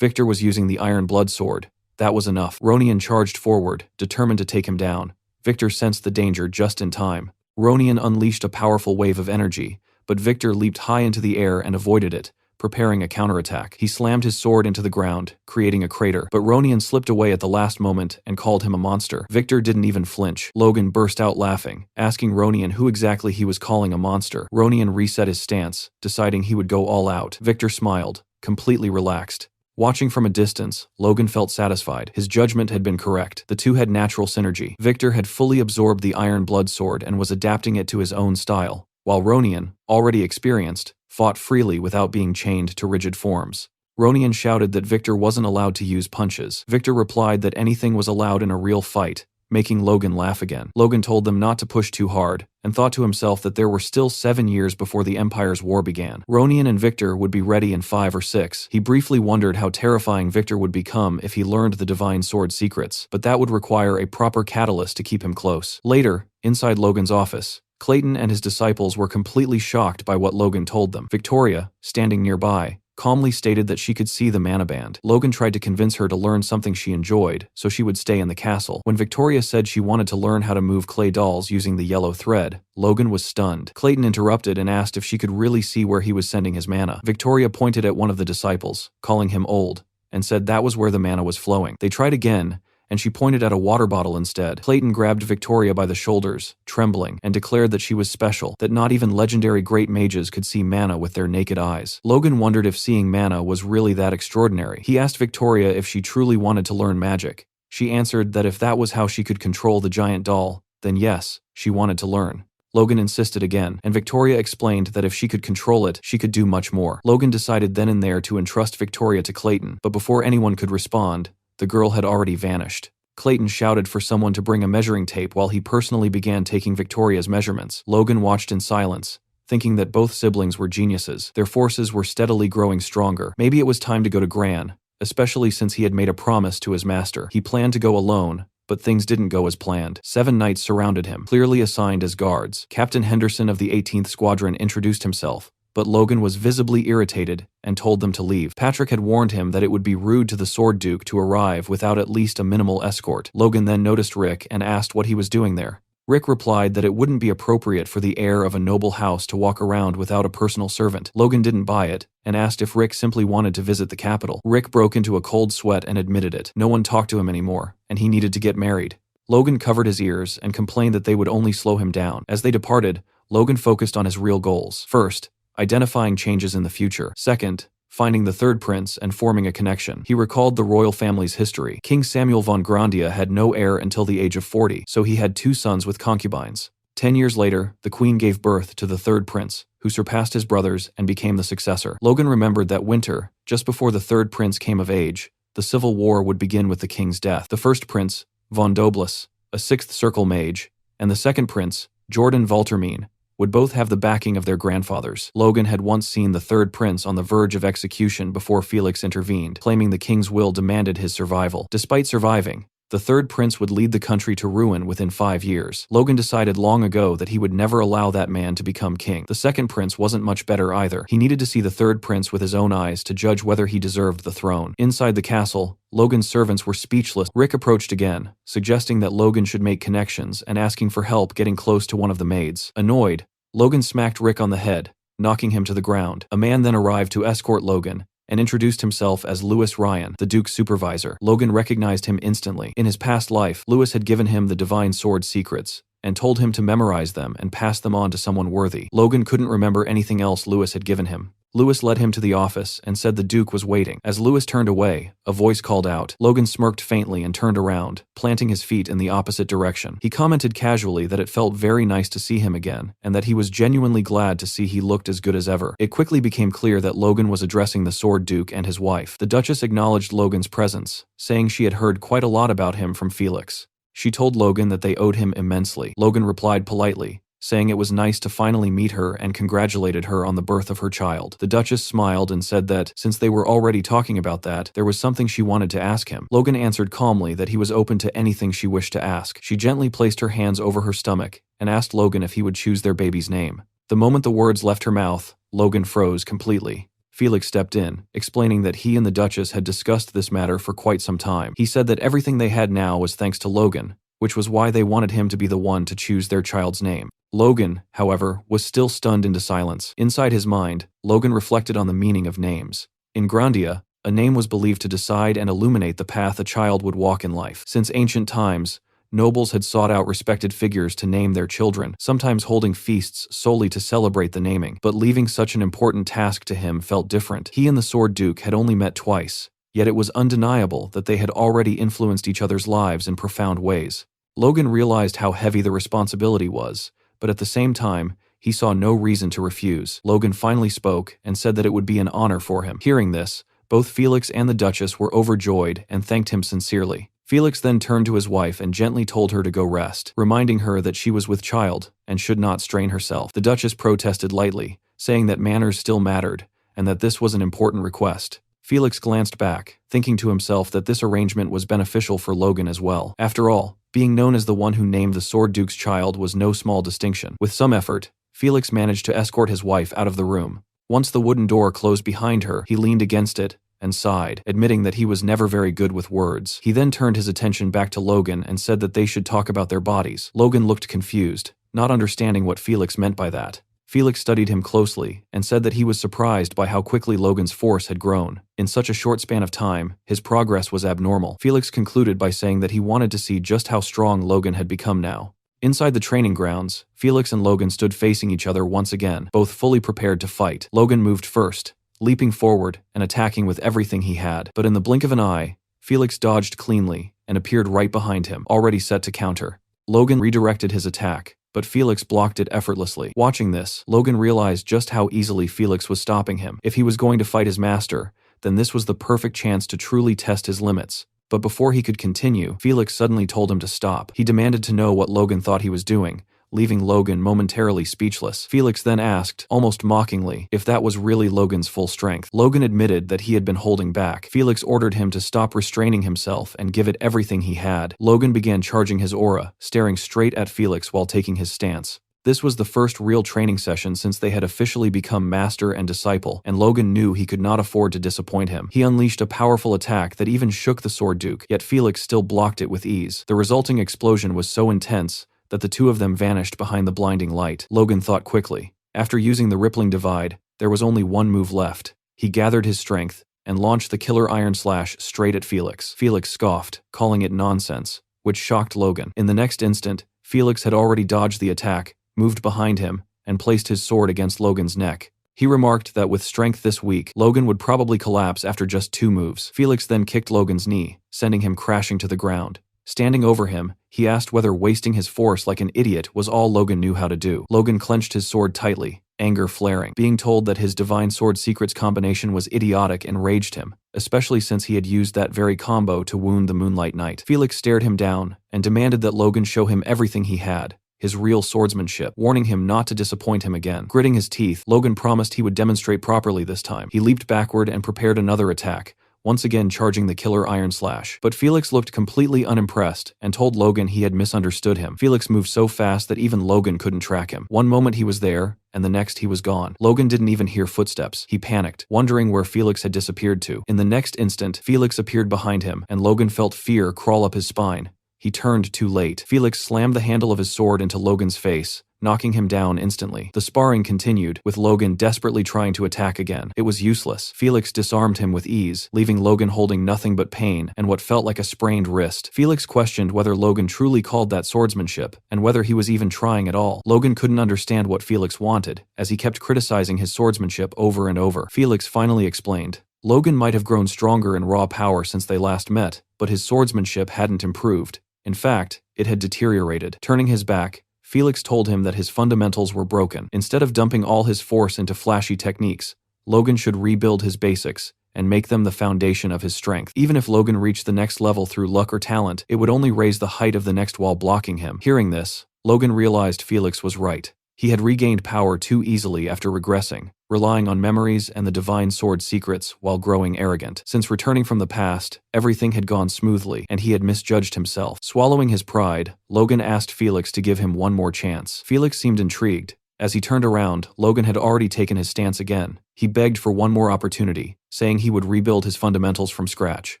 Speaker 1: Victor was using the Iron Blood Sword. That was enough. Ronian charged forward, determined to take him down. Victor sensed the danger just in time. Ronian unleashed a powerful wave of energy, but Victor leaped high into the air and avoided it, preparing a counterattack. He slammed his sword into the ground, creating a crater, but Ronian slipped away at the last moment and called him a monster. Victor didn't even flinch. Logan burst out laughing, asking Ronian who exactly he was calling a monster. Ronian reset his stance, deciding he would go all out. Victor smiled, completely relaxed. Watching from a distance, Logan felt satisfied. His judgment had been correct. The two had natural synergy. Victor had fully absorbed the Iron Blood Sword and was adapting it to his own style, while Ronian, already experienced, fought freely without being chained to rigid forms. Ronian shouted that Victor wasn't allowed to use punches. Victor replied that anything was allowed in a real fight, making Logan laugh again. Logan told them not to push too hard, and thought to himself that there were still 7 years before the Empire's war began. Ronian and Victor would be ready in 5 or 6. He briefly wondered how terrifying Victor would become if he learned the Divine Sword secrets, but that would require a proper catalyst to keep him close. Later, inside Logan's office, Clayton and his disciples were completely shocked by what Logan told them. Victoria, standing nearby, calmly stated that she could see the mana band. Logan tried to convince her to learn something she enjoyed, so she would stay in the castle. When Victoria said she wanted to learn how to move clay dolls using the yellow thread, Logan was stunned. Clayton interrupted and asked if she could really see where he was sending his mana. Victoria pointed at one of the disciples, calling him old, and said that was where the mana was flowing. They tried again, and she pointed at a water bottle instead. Clayton grabbed Victoria by the shoulders, trembling, and declared that she was special, that not even legendary great mages could see mana with their naked eyes. Logan wondered if seeing mana was really that extraordinary. He asked Victoria if she truly wanted to learn magic. She answered that if that was how she could control the giant doll, then yes, she wanted to learn. Logan insisted again, and Victoria explained that if she could control it, she could do much more. Logan decided then and there to entrust Victoria to Clayton, but before anyone could respond, the girl had already vanished. Clayton shouted for someone to bring a measuring tape while he personally began taking Victoria's measurements. Logan watched in silence, thinking that both siblings were geniuses. Their forces were steadily growing stronger. Maybe it was time to go to Gran, especially since he had made a promise to his master. He planned to go alone, but things didn't go as planned. 7 knights surrounded him, clearly assigned as guards. Captain Henderson of the 18th Squadron introduced himself, but Logan was visibly irritated and told them to leave. Patrick had warned him that it would be rude to the Sword Duke to arrive without at least a minimal escort. Logan then noticed Rick and asked what he was doing there. Rick replied that it wouldn't be appropriate for the heir of a noble house to walk around without a personal servant. Logan didn't buy it, and asked if Rick simply wanted to visit the capital. Rick broke into a cold sweat and admitted it. No one talked to him anymore, and he needed to get married. Logan covered his ears and complained that they would only slow him down. As they departed, Logan focused on his real goals. First, identifying changes in the future. Second, finding the third prince and forming a connection. He recalled the royal family's history. King Samuel von Grandia had no heir until the age of 40, so he had 2 sons with concubines. 10 years later, the queen gave birth to the third prince, who surpassed his brothers and became the successor. Logan remembered that winter, just before the third prince came of age, the civil war would begin with the king's death. The first prince, von Douglas, a sixth circle mage, and the second prince, Jordan Valtermine, would both have the backing of their grandfathers. Logan had once seen the third prince on the verge of execution before Felix intervened, claiming the king's will demanded his survival. Despite surviving, the third prince would lead the country to ruin within 5 years. Logan decided long ago that he would never allow that man to become king. The second prince wasn't much better either. He needed to see the third prince with his own eyes to judge whether he deserved the throne. Inside the castle, Logan's servants were speechless. Rick approached again, suggesting that Logan should make connections and asking for help getting close to one of the maids. Annoyed, Logan smacked Rick on the head, knocking him to the ground. A man then arrived to escort Logan and introduced himself as Lewis Ryan, the Duke's supervisor. Logan recognized him instantly. In his past life, Lewis had given him the divine sword secrets and told him to memorize them and pass them on to someone worthy. Logan couldn't remember anything else Lewis had given him. Lewis led him to the office and said the Duke was waiting. As Lewis turned away, a voice called out. Logan smirked faintly and turned around, planting his feet in the opposite direction. He commented casually that it felt very nice to see him again, and that he was genuinely glad to see he looked as good as ever. It quickly became clear that Logan was addressing the Sword Duke and his wife. The Duchess acknowledged Logan's presence, saying she had heard quite a lot about him from Felix. She told Logan that they owed him immensely. Logan replied politely, saying it was nice to finally meet her and congratulated her on the birth of her child. The Duchess smiled and said that, since they were already talking about that, there was something she wanted to ask him. Logan answered calmly that he was open to anything she wished to ask. She gently placed her hands over her stomach and asked Logan if he would choose their baby's name. The moment the words left her mouth, Logan froze completely. Felix stepped in, explaining that he and the Duchess had discussed this matter for quite some time. He said that everything they had now was thanks to Logan, which was why they wanted him to be the one to choose their child's name. Logan, however, was still stunned into silence. Inside his mind, Logan reflected on the meaning of names. In Grandia, a name was believed to decide and illuminate the path a child would walk in life. Since ancient times, nobles had sought out respected figures to name their children, sometimes holding feasts solely to celebrate the naming. But leaving such an important task to him felt different. He and the Sword Duke had only met twice, yet it was undeniable that they had already influenced each other's lives in profound ways. Logan realized how heavy the responsibility was, but at the same time, he saw no reason to refuse. Logan finally spoke and said that it would be an honor for him. Hearing this, both Felix and the Duchess were overjoyed and thanked him sincerely. Felix then turned to his wife and gently told her to go rest, reminding her that she was with child and should not strain herself. The Duchess protested lightly, saying that manners still mattered and that this was an important request. Felix glanced back, thinking to himself that this arrangement was beneficial for Logan as well. After all, being known as the one who named the Sword Duke's child was no small distinction. With some effort, Felix managed to escort his wife out of the room. Once the wooden door closed behind her, he leaned against it and sighed, admitting that he was never very good with words. He then turned his attention back to Logan and said that they should talk about their bodies. Logan looked confused, not understanding what Felix meant by that. Felix studied him closely and said that he was surprised by how quickly Logan's force had grown. In such a short span of time, his progress was abnormal. Felix concluded by saying that he wanted to see just how strong Logan had become now. Inside the training grounds, Felix and Logan stood facing each other once again, both fully prepared to fight. Logan moved first, leaping forward and attacking with everything he had. But in the blink of an eye, Felix dodged cleanly and appeared right behind him, already set to counter. Logan redirected his attack, but Felix blocked it effortlessly. Watching this, Logan realized just how easily Felix was stopping him. If he was going to fight his master, then this was the perfect chance to truly test his limits. But before he could continue, Felix suddenly told him to stop. He demanded to know what Logan thought he was doing, leaving Logan momentarily speechless. Felix then asked, almost mockingly, if that was really Logan's full strength. Logan admitted that he had been holding back. Felix ordered him to stop restraining himself and give it everything he had. Logan began charging his aura, staring straight at Felix while taking his stance. This was the first real training session since they had officially become master and disciple, and Logan knew he could not afford to disappoint him. He unleashed a powerful attack that even shook the Sword Duke, yet Felix still blocked it with ease. The resulting explosion was so intense that the two of them vanished behind the blinding light. Logan thought quickly. After using the rippling divide, there was only one move left. He gathered his strength and launched the killer iron slash straight at Felix. Felix scoffed, calling it nonsense, which shocked Logan. In the next instant, Felix had already dodged the attack, moved behind him, and placed his sword against Logan's neck. He remarked that with strength this weak, Logan would probably collapse after just 2 moves. Felix then kicked Logan's knee, sending him crashing to the ground. Standing over him, he asked whether wasting his force like an idiot was all Logan knew how to do. Logan clenched his sword tightly, anger flaring. Being told that his Divine Sword Secrets combination was idiotic enraged him, especially since he had used that very combo to wound the Moonlight Knight. Felix stared him down and demanded that Logan show him everything he had, his real swordsmanship, warning him not to disappoint him again. Gritting his teeth, Logan promised he would demonstrate properly this time. He leaped backward and prepared another attack, once again charging the killer Iron Slash. But Felix looked completely unimpressed and told Logan he had misunderstood him. Felix moved so fast that even Logan couldn't track him. One moment he was there, and the next he was gone. Logan didn't even hear footsteps. He panicked, wondering where Felix had disappeared to. In the next instant, Felix appeared behind him, and Logan felt fear crawl up his spine. He turned too late. Felix slammed the handle of his sword into Logan's face, knocking him down instantly. The sparring continued, with Logan desperately trying to attack again. It was useless. Felix disarmed him with ease, leaving Logan holding nothing but pain and what felt like a sprained wrist. Felix questioned whether Logan truly called that swordsmanship, and whether he was even trying at all. Logan couldn't understand what Felix wanted, as he kept criticizing his swordsmanship over and over. Felix finally explained. Logan might have grown stronger in raw power since they last met, but his swordsmanship hadn't improved. In fact, it had deteriorated. Turning his back, Felix told him that his fundamentals were broken. Instead of dumping all his force into flashy techniques, Logan should rebuild his basics and make them the foundation of his strength. Even if Logan reached the next level through luck or talent, it would only raise the height of the next wall blocking him. Hearing this, Logan realized Felix was right. He had regained power too easily after regressing, relying on memories and the Divine Sword secrets while growing arrogant. Since returning from the past, everything had gone smoothly, and he had misjudged himself. Swallowing his pride, Logan asked Felix to give him one more chance. Felix seemed intrigued. As he turned around, Logan had already taken his stance again. He begged for one more opportunity, saying he would rebuild his fundamentals from scratch.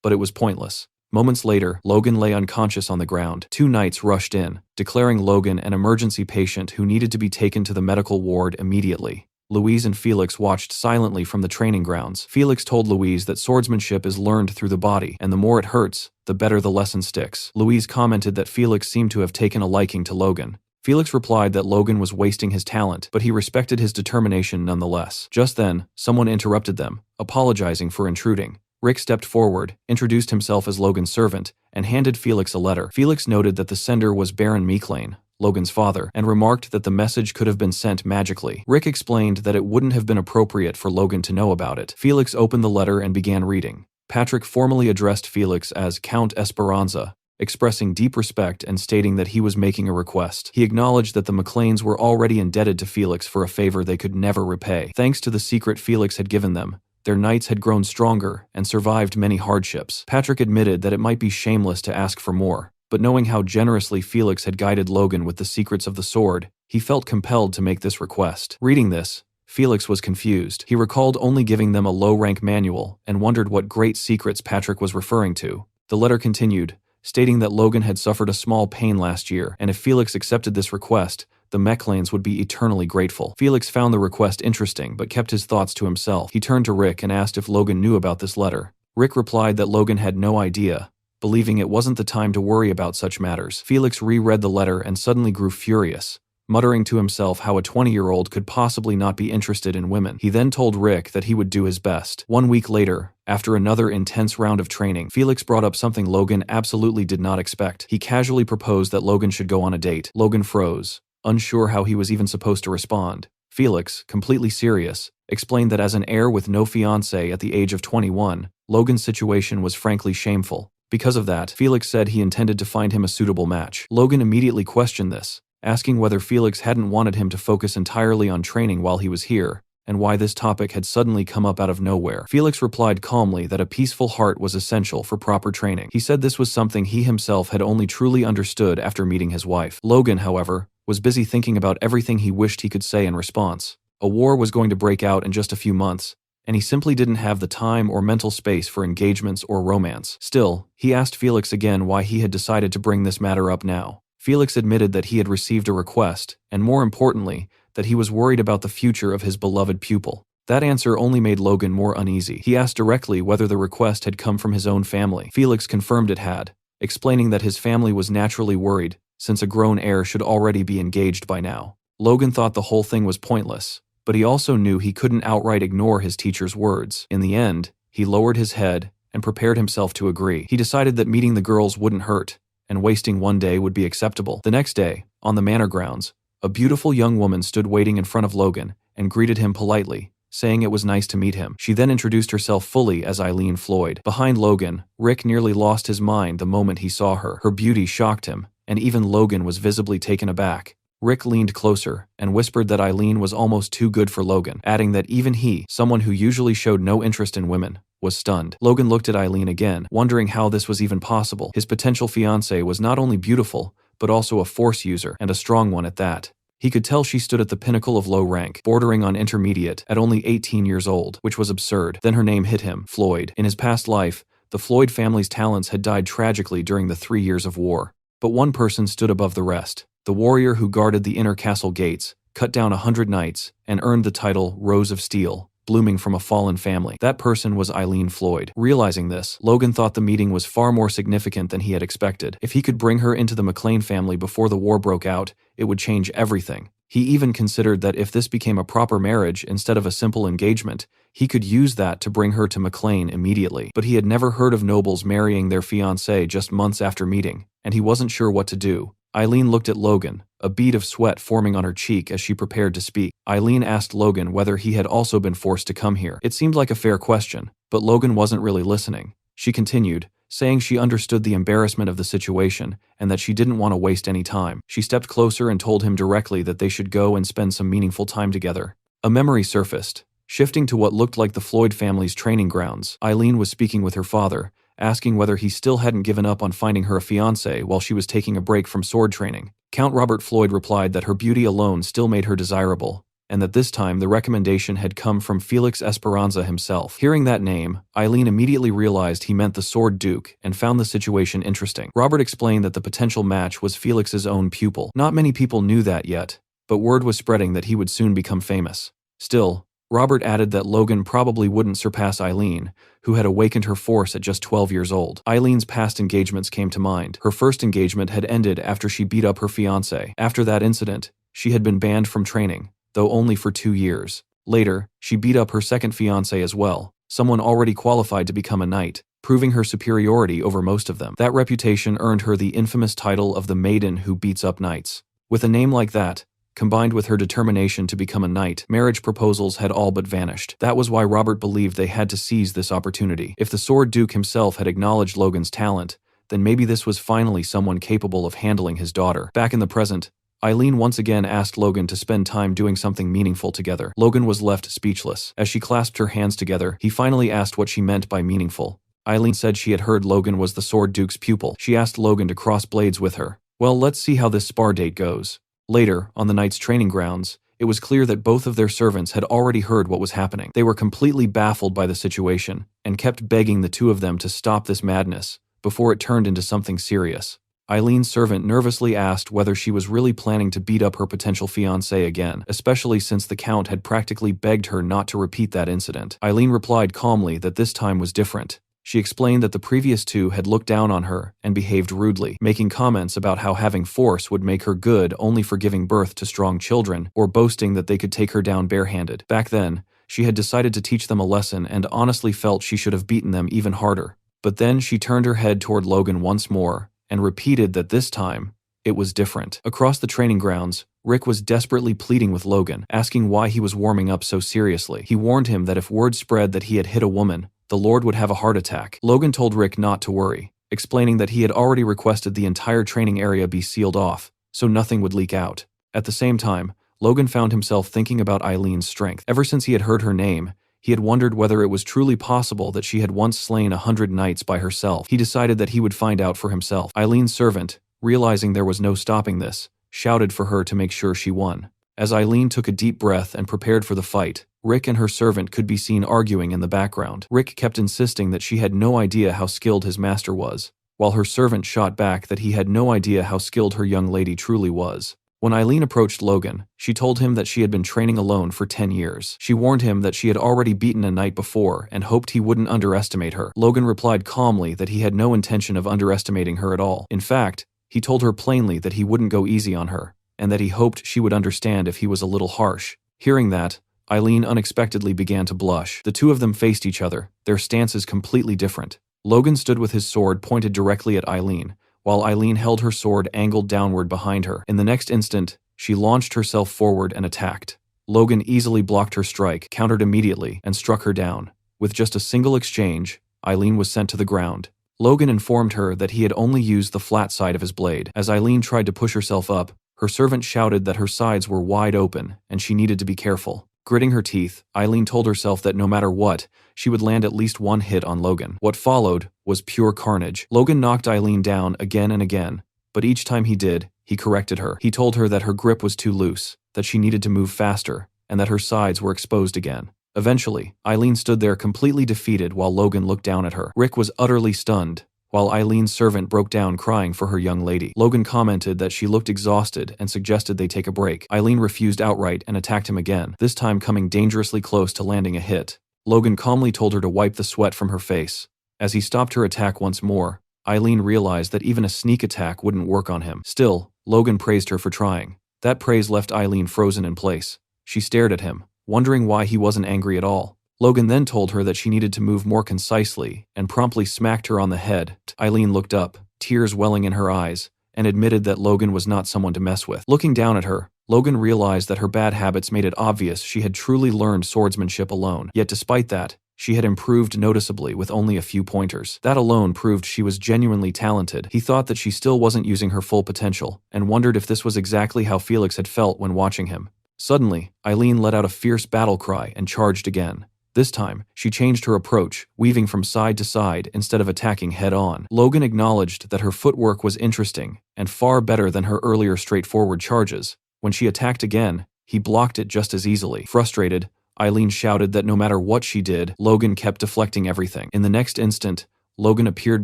Speaker 1: But it was pointless. Moments later, Logan lay unconscious on the ground. Two knights rushed in, declaring Logan an emergency patient who needed to be taken to the medical ward immediately. Louise and Felix watched silently from the training grounds. Felix told Louise that swordsmanship is learned through the body, and the more it hurts, the better the lesson sticks. Louise commented that Felix seemed to have taken a liking to Logan. Felix replied that Logan was wasting his talent, but he respected his determination nonetheless. Just then, someone interrupted them, apologizing for intruding. Rick stepped forward, introduced himself as Logan's servant, and handed Felix a letter. Felix noted that the sender was Baron Meeklane, Logan's father, and remarked that the message could have been sent magically. Rick explained that it wouldn't have been appropriate for Logan to know about it. Felix opened the letter and began reading. Patrick formally addressed Felix as Count Esperanza, expressing deep respect and stating that he was making a request. He acknowledged that the McLeans were already indebted to Felix for a favor they could never repay. Thanks to the secret Felix had given them, their knights had grown stronger and survived many hardships. Patrick admitted that it might be shameless to ask for more, but knowing how generously Felix had guided Logan with the secrets of the sword, he felt compelled to make this request. Reading this, Felix was confused. He recalled only giving them a low-rank manual and wondered what great secrets Patrick was referring to. The letter continued, stating that Logan had suffered a small pain last year, and if Felix accepted this request, the McLeans would be eternally grateful. Felix found the request interesting, but kept his thoughts to himself. He turned to Rick and asked if Logan knew about this letter. Rick replied that Logan had no idea, believing it wasn't the time to worry about such matters. Felix reread the letter and suddenly grew furious, muttering to himself how a 20-year-old could possibly not be interested in women. He then told Rick that he would do his best. 1 week later, after another intense round of training, Felix brought up something Logan absolutely did not expect. He casually proposed that Logan should go on a date. Logan froze, unsure how he was even supposed to respond. Felix, completely serious, explained that as an heir with no fiancé at the age of 21, Logan's situation was frankly shameful. Because of that, Felix said he intended to find him a suitable match. Logan immediately questioned this, asking whether Felix hadn't wanted him to focus entirely on training while he was here, and why this topic had suddenly come up out of nowhere. Felix replied calmly that a peaceful heart was essential for proper training. He said this was something he himself had only truly understood after meeting his wife. Logan, however, was busy thinking about everything he wished he could say in response. A war was going to break out in just a few months, and he simply didn't have the time or mental space for engagements or romance. Still, he asked Felix again why he had decided to bring this matter up now. Felix admitted that he had received a request, and more importantly, that he was worried about the future of his beloved pupil. That answer only made Logan more uneasy. He asked directly whether the request had come from his own family. Felix confirmed it had, explaining that his family was naturally worried, since a grown heir should already be engaged by now. Logan thought the whole thing was pointless, but he also knew he couldn't outright ignore his teacher's words. In the end, he lowered his head and prepared himself to agree. He decided that meeting the girls wouldn't hurt, and wasting one day would be acceptable. The next day, on the manor grounds, a beautiful young woman stood waiting in front of Logan and greeted him politely, saying it was nice to meet him. She then introduced herself fully as Eileen Floyd. Behind Logan, Rick nearly lost his mind the moment he saw her. Her beauty shocked him, and even Logan was visibly taken aback. Rick leaned closer and whispered that Eileen was almost too good for Logan, adding that even he, someone who usually showed no interest in women, was stunned. Logan looked at Eileen again, wondering how this was even possible. His potential fiancée was not only beautiful, but also a force user, and a strong one at that. He could tell she stood at the pinnacle of low rank, bordering on intermediate, at only 18 years old, which was absurd. Then her name hit him, Floyd. In his past life, the Floyd family's talents had died tragically during the 3 years of war. But one person stood above the rest. The warrior who guarded the inner castle gates, cut down 100 knights, and earned the title Rose of Steel, blooming from a fallen family. That person was Eileen Floyd. Realizing this, Logan thought the meeting was far more significant than he had expected. If he could bring her into the McLean family before the war broke out, it would change everything. He even considered that if this became a proper marriage instead of a simple engagement, he could use that to bring her to McLean immediately. But he had never heard of nobles marrying their fiancée just months after meeting, and he wasn't sure what to do. Eileen looked at Logan, a bead of sweat forming on her cheek as she prepared to speak. Eileen asked Logan whether he had also been forced to come here. It seemed like a fair question, but Logan wasn't really listening. She continued, saying she understood the embarrassment of the situation and that she didn't want to waste any time. She stepped closer and told him directly that they should go and spend some meaningful time together. A memory surfaced. Shifting to what looked like the Floyd family's training grounds, Eileen was speaking with her father, asking whether he still hadn't given up on finding her a fiancé while she was taking a break from sword training. Count Robert Floyd replied that her beauty alone still made her desirable, and that this time the recommendation had come from Felix Esperanza himself. Hearing that name, Eileen immediately realized he meant the Sword Duke and found the situation interesting. Robert explained that the potential match was Felix's own pupil. Not many people knew that yet, but word was spreading that he would soon become famous. Still, Robert added that Logan probably wouldn't surpass Eileen, who had awakened her force at just 12 years old. Eileen's past engagements came to mind. Her first engagement had ended after she beat up her fiancé. After that incident, she had been banned from training, though only for 2 years. Later, she beat up her second fiancé as well, someone already qualified to become a knight, proving her superiority over most of them. That reputation earned her the infamous title of the maiden who beats up knights. With a name like that, combined with her determination to become a knight, marriage proposals had all but vanished. That was why Robert believed they had to seize this opportunity. If the Sword Duke himself had acknowledged Logan's talent, then maybe this was finally someone capable of handling his daughter. Back in the present, Eileen once again asked Logan to spend time doing something meaningful together. Logan was left speechless. As she clasped her hands together, he finally asked what she meant by meaningful. Eileen said she had heard Logan was the Sword Duke's pupil. She asked Logan to cross blades with her. Well, let's see how this spar date goes. Later, on the knight's training grounds, it was clear that both of their servants had already heard what was happening. They were completely baffled by the situation, and kept begging the two of them to stop this madness, before it turned into something serious. Eileen's servant nervously asked whether she was really planning to beat up her potential fiancé again, especially since the Count had practically begged her not to repeat that incident. Eileen replied calmly that this time was different. She explained that the previous two had looked down on her and behaved rudely, making comments about how having force would make her good only for giving birth to strong children, or boasting that they could take her down barehanded. Back then, she had decided to teach them a lesson and honestly felt she should have beaten them even harder. But then she turned her head toward Logan once more, and repeated that this time, it was different. Across the training grounds, Rick was desperately pleading with Logan, asking why he was warming up so seriously. He warned him that if word spread that he had hit a woman, the Lord would have a heart attack. Logan told Rick not to worry, explaining that he had already requested the entire training area be sealed off, so nothing would leak out. At the same time, Logan found himself thinking about Eileen's strength. Ever since he had heard her name, he had wondered whether it was truly possible that she had once slain 100 knights by herself. He decided that he would find out for himself. Eileen's servant, realizing there was no stopping this, shouted for her to make sure she won. As Eileen took a deep breath and prepared for the fight, Rick and her servant could be seen arguing in the background. Rick kept insisting that she had no idea how skilled his master was, while her servant shot back that he had no idea how skilled her young lady truly was. When Eileen approached Logan, she told him that she had been training alone for 10 years. She warned him that she had already beaten a knight before and hoped he wouldn't underestimate her. Logan replied calmly that he had no intention of underestimating her at all. In fact, he told her plainly that he wouldn't go easy on her, and that he hoped she would understand if he was a little harsh. Hearing that, Eileen unexpectedly began to blush. The two of them faced each other, their stances completely different. Logan stood with his sword pointed directly at Eileen, while Eileen held her sword angled downward behind her. In the next instant, she launched herself forward and attacked. Logan easily blocked her strike, countered immediately, and struck her down. With just a single exchange, Eileen was sent to the ground. Logan informed her that he had only used the flat side of his blade. As Eileen tried to push herself up, her servant shouted that her sides were wide open and she needed to be careful. Gritting her teeth, Eileen told herself that no matter what, she would land at least one hit on Logan. What followed was pure carnage. Logan knocked Eileen down again and again, but each time he did, he corrected her. He told her that her grip was too loose, that she needed to move faster, and that her sides were exposed again. Eventually, Eileen stood there completely defeated while Logan looked down at her. Rick was utterly stunned, while Eileen's servant broke down crying for her young lady. Logan commented that she looked exhausted and suggested they take a break. Eileen refused outright and attacked him again, this time coming dangerously close to landing a hit. Logan calmly told her to wipe the sweat from her face. As he stopped her attack once more, Eileen realized that even a sneak attack wouldn't work on him. Still, Logan praised her for trying. That praise left Eileen frozen in place. She stared at him, wondering why he wasn't angry at all. Logan then told her that she needed to move more concisely and promptly smacked her on the head. Eileen looked up, tears welling in her eyes, and admitted that Logan was not someone to mess with. Looking down at her, Logan realized that her bad habits made it obvious she had truly learned swordsmanship alone. Yet despite that, she had improved noticeably with only a few pointers. That alone proved she was genuinely talented. He thought that she still wasn't using her full potential, and wondered if this was exactly how Felix had felt when watching him. Suddenly, Eileen let out a fierce battle cry and charged again. This time, she changed her approach, weaving from side to side instead of attacking head-on. Logan acknowledged that her footwork was interesting and far better than her earlier straightforward charges. When she attacked again, he blocked it just as easily. Frustrated, Eileen shouted that no matter what she did, Logan kept deflecting everything. In the next instant, Logan appeared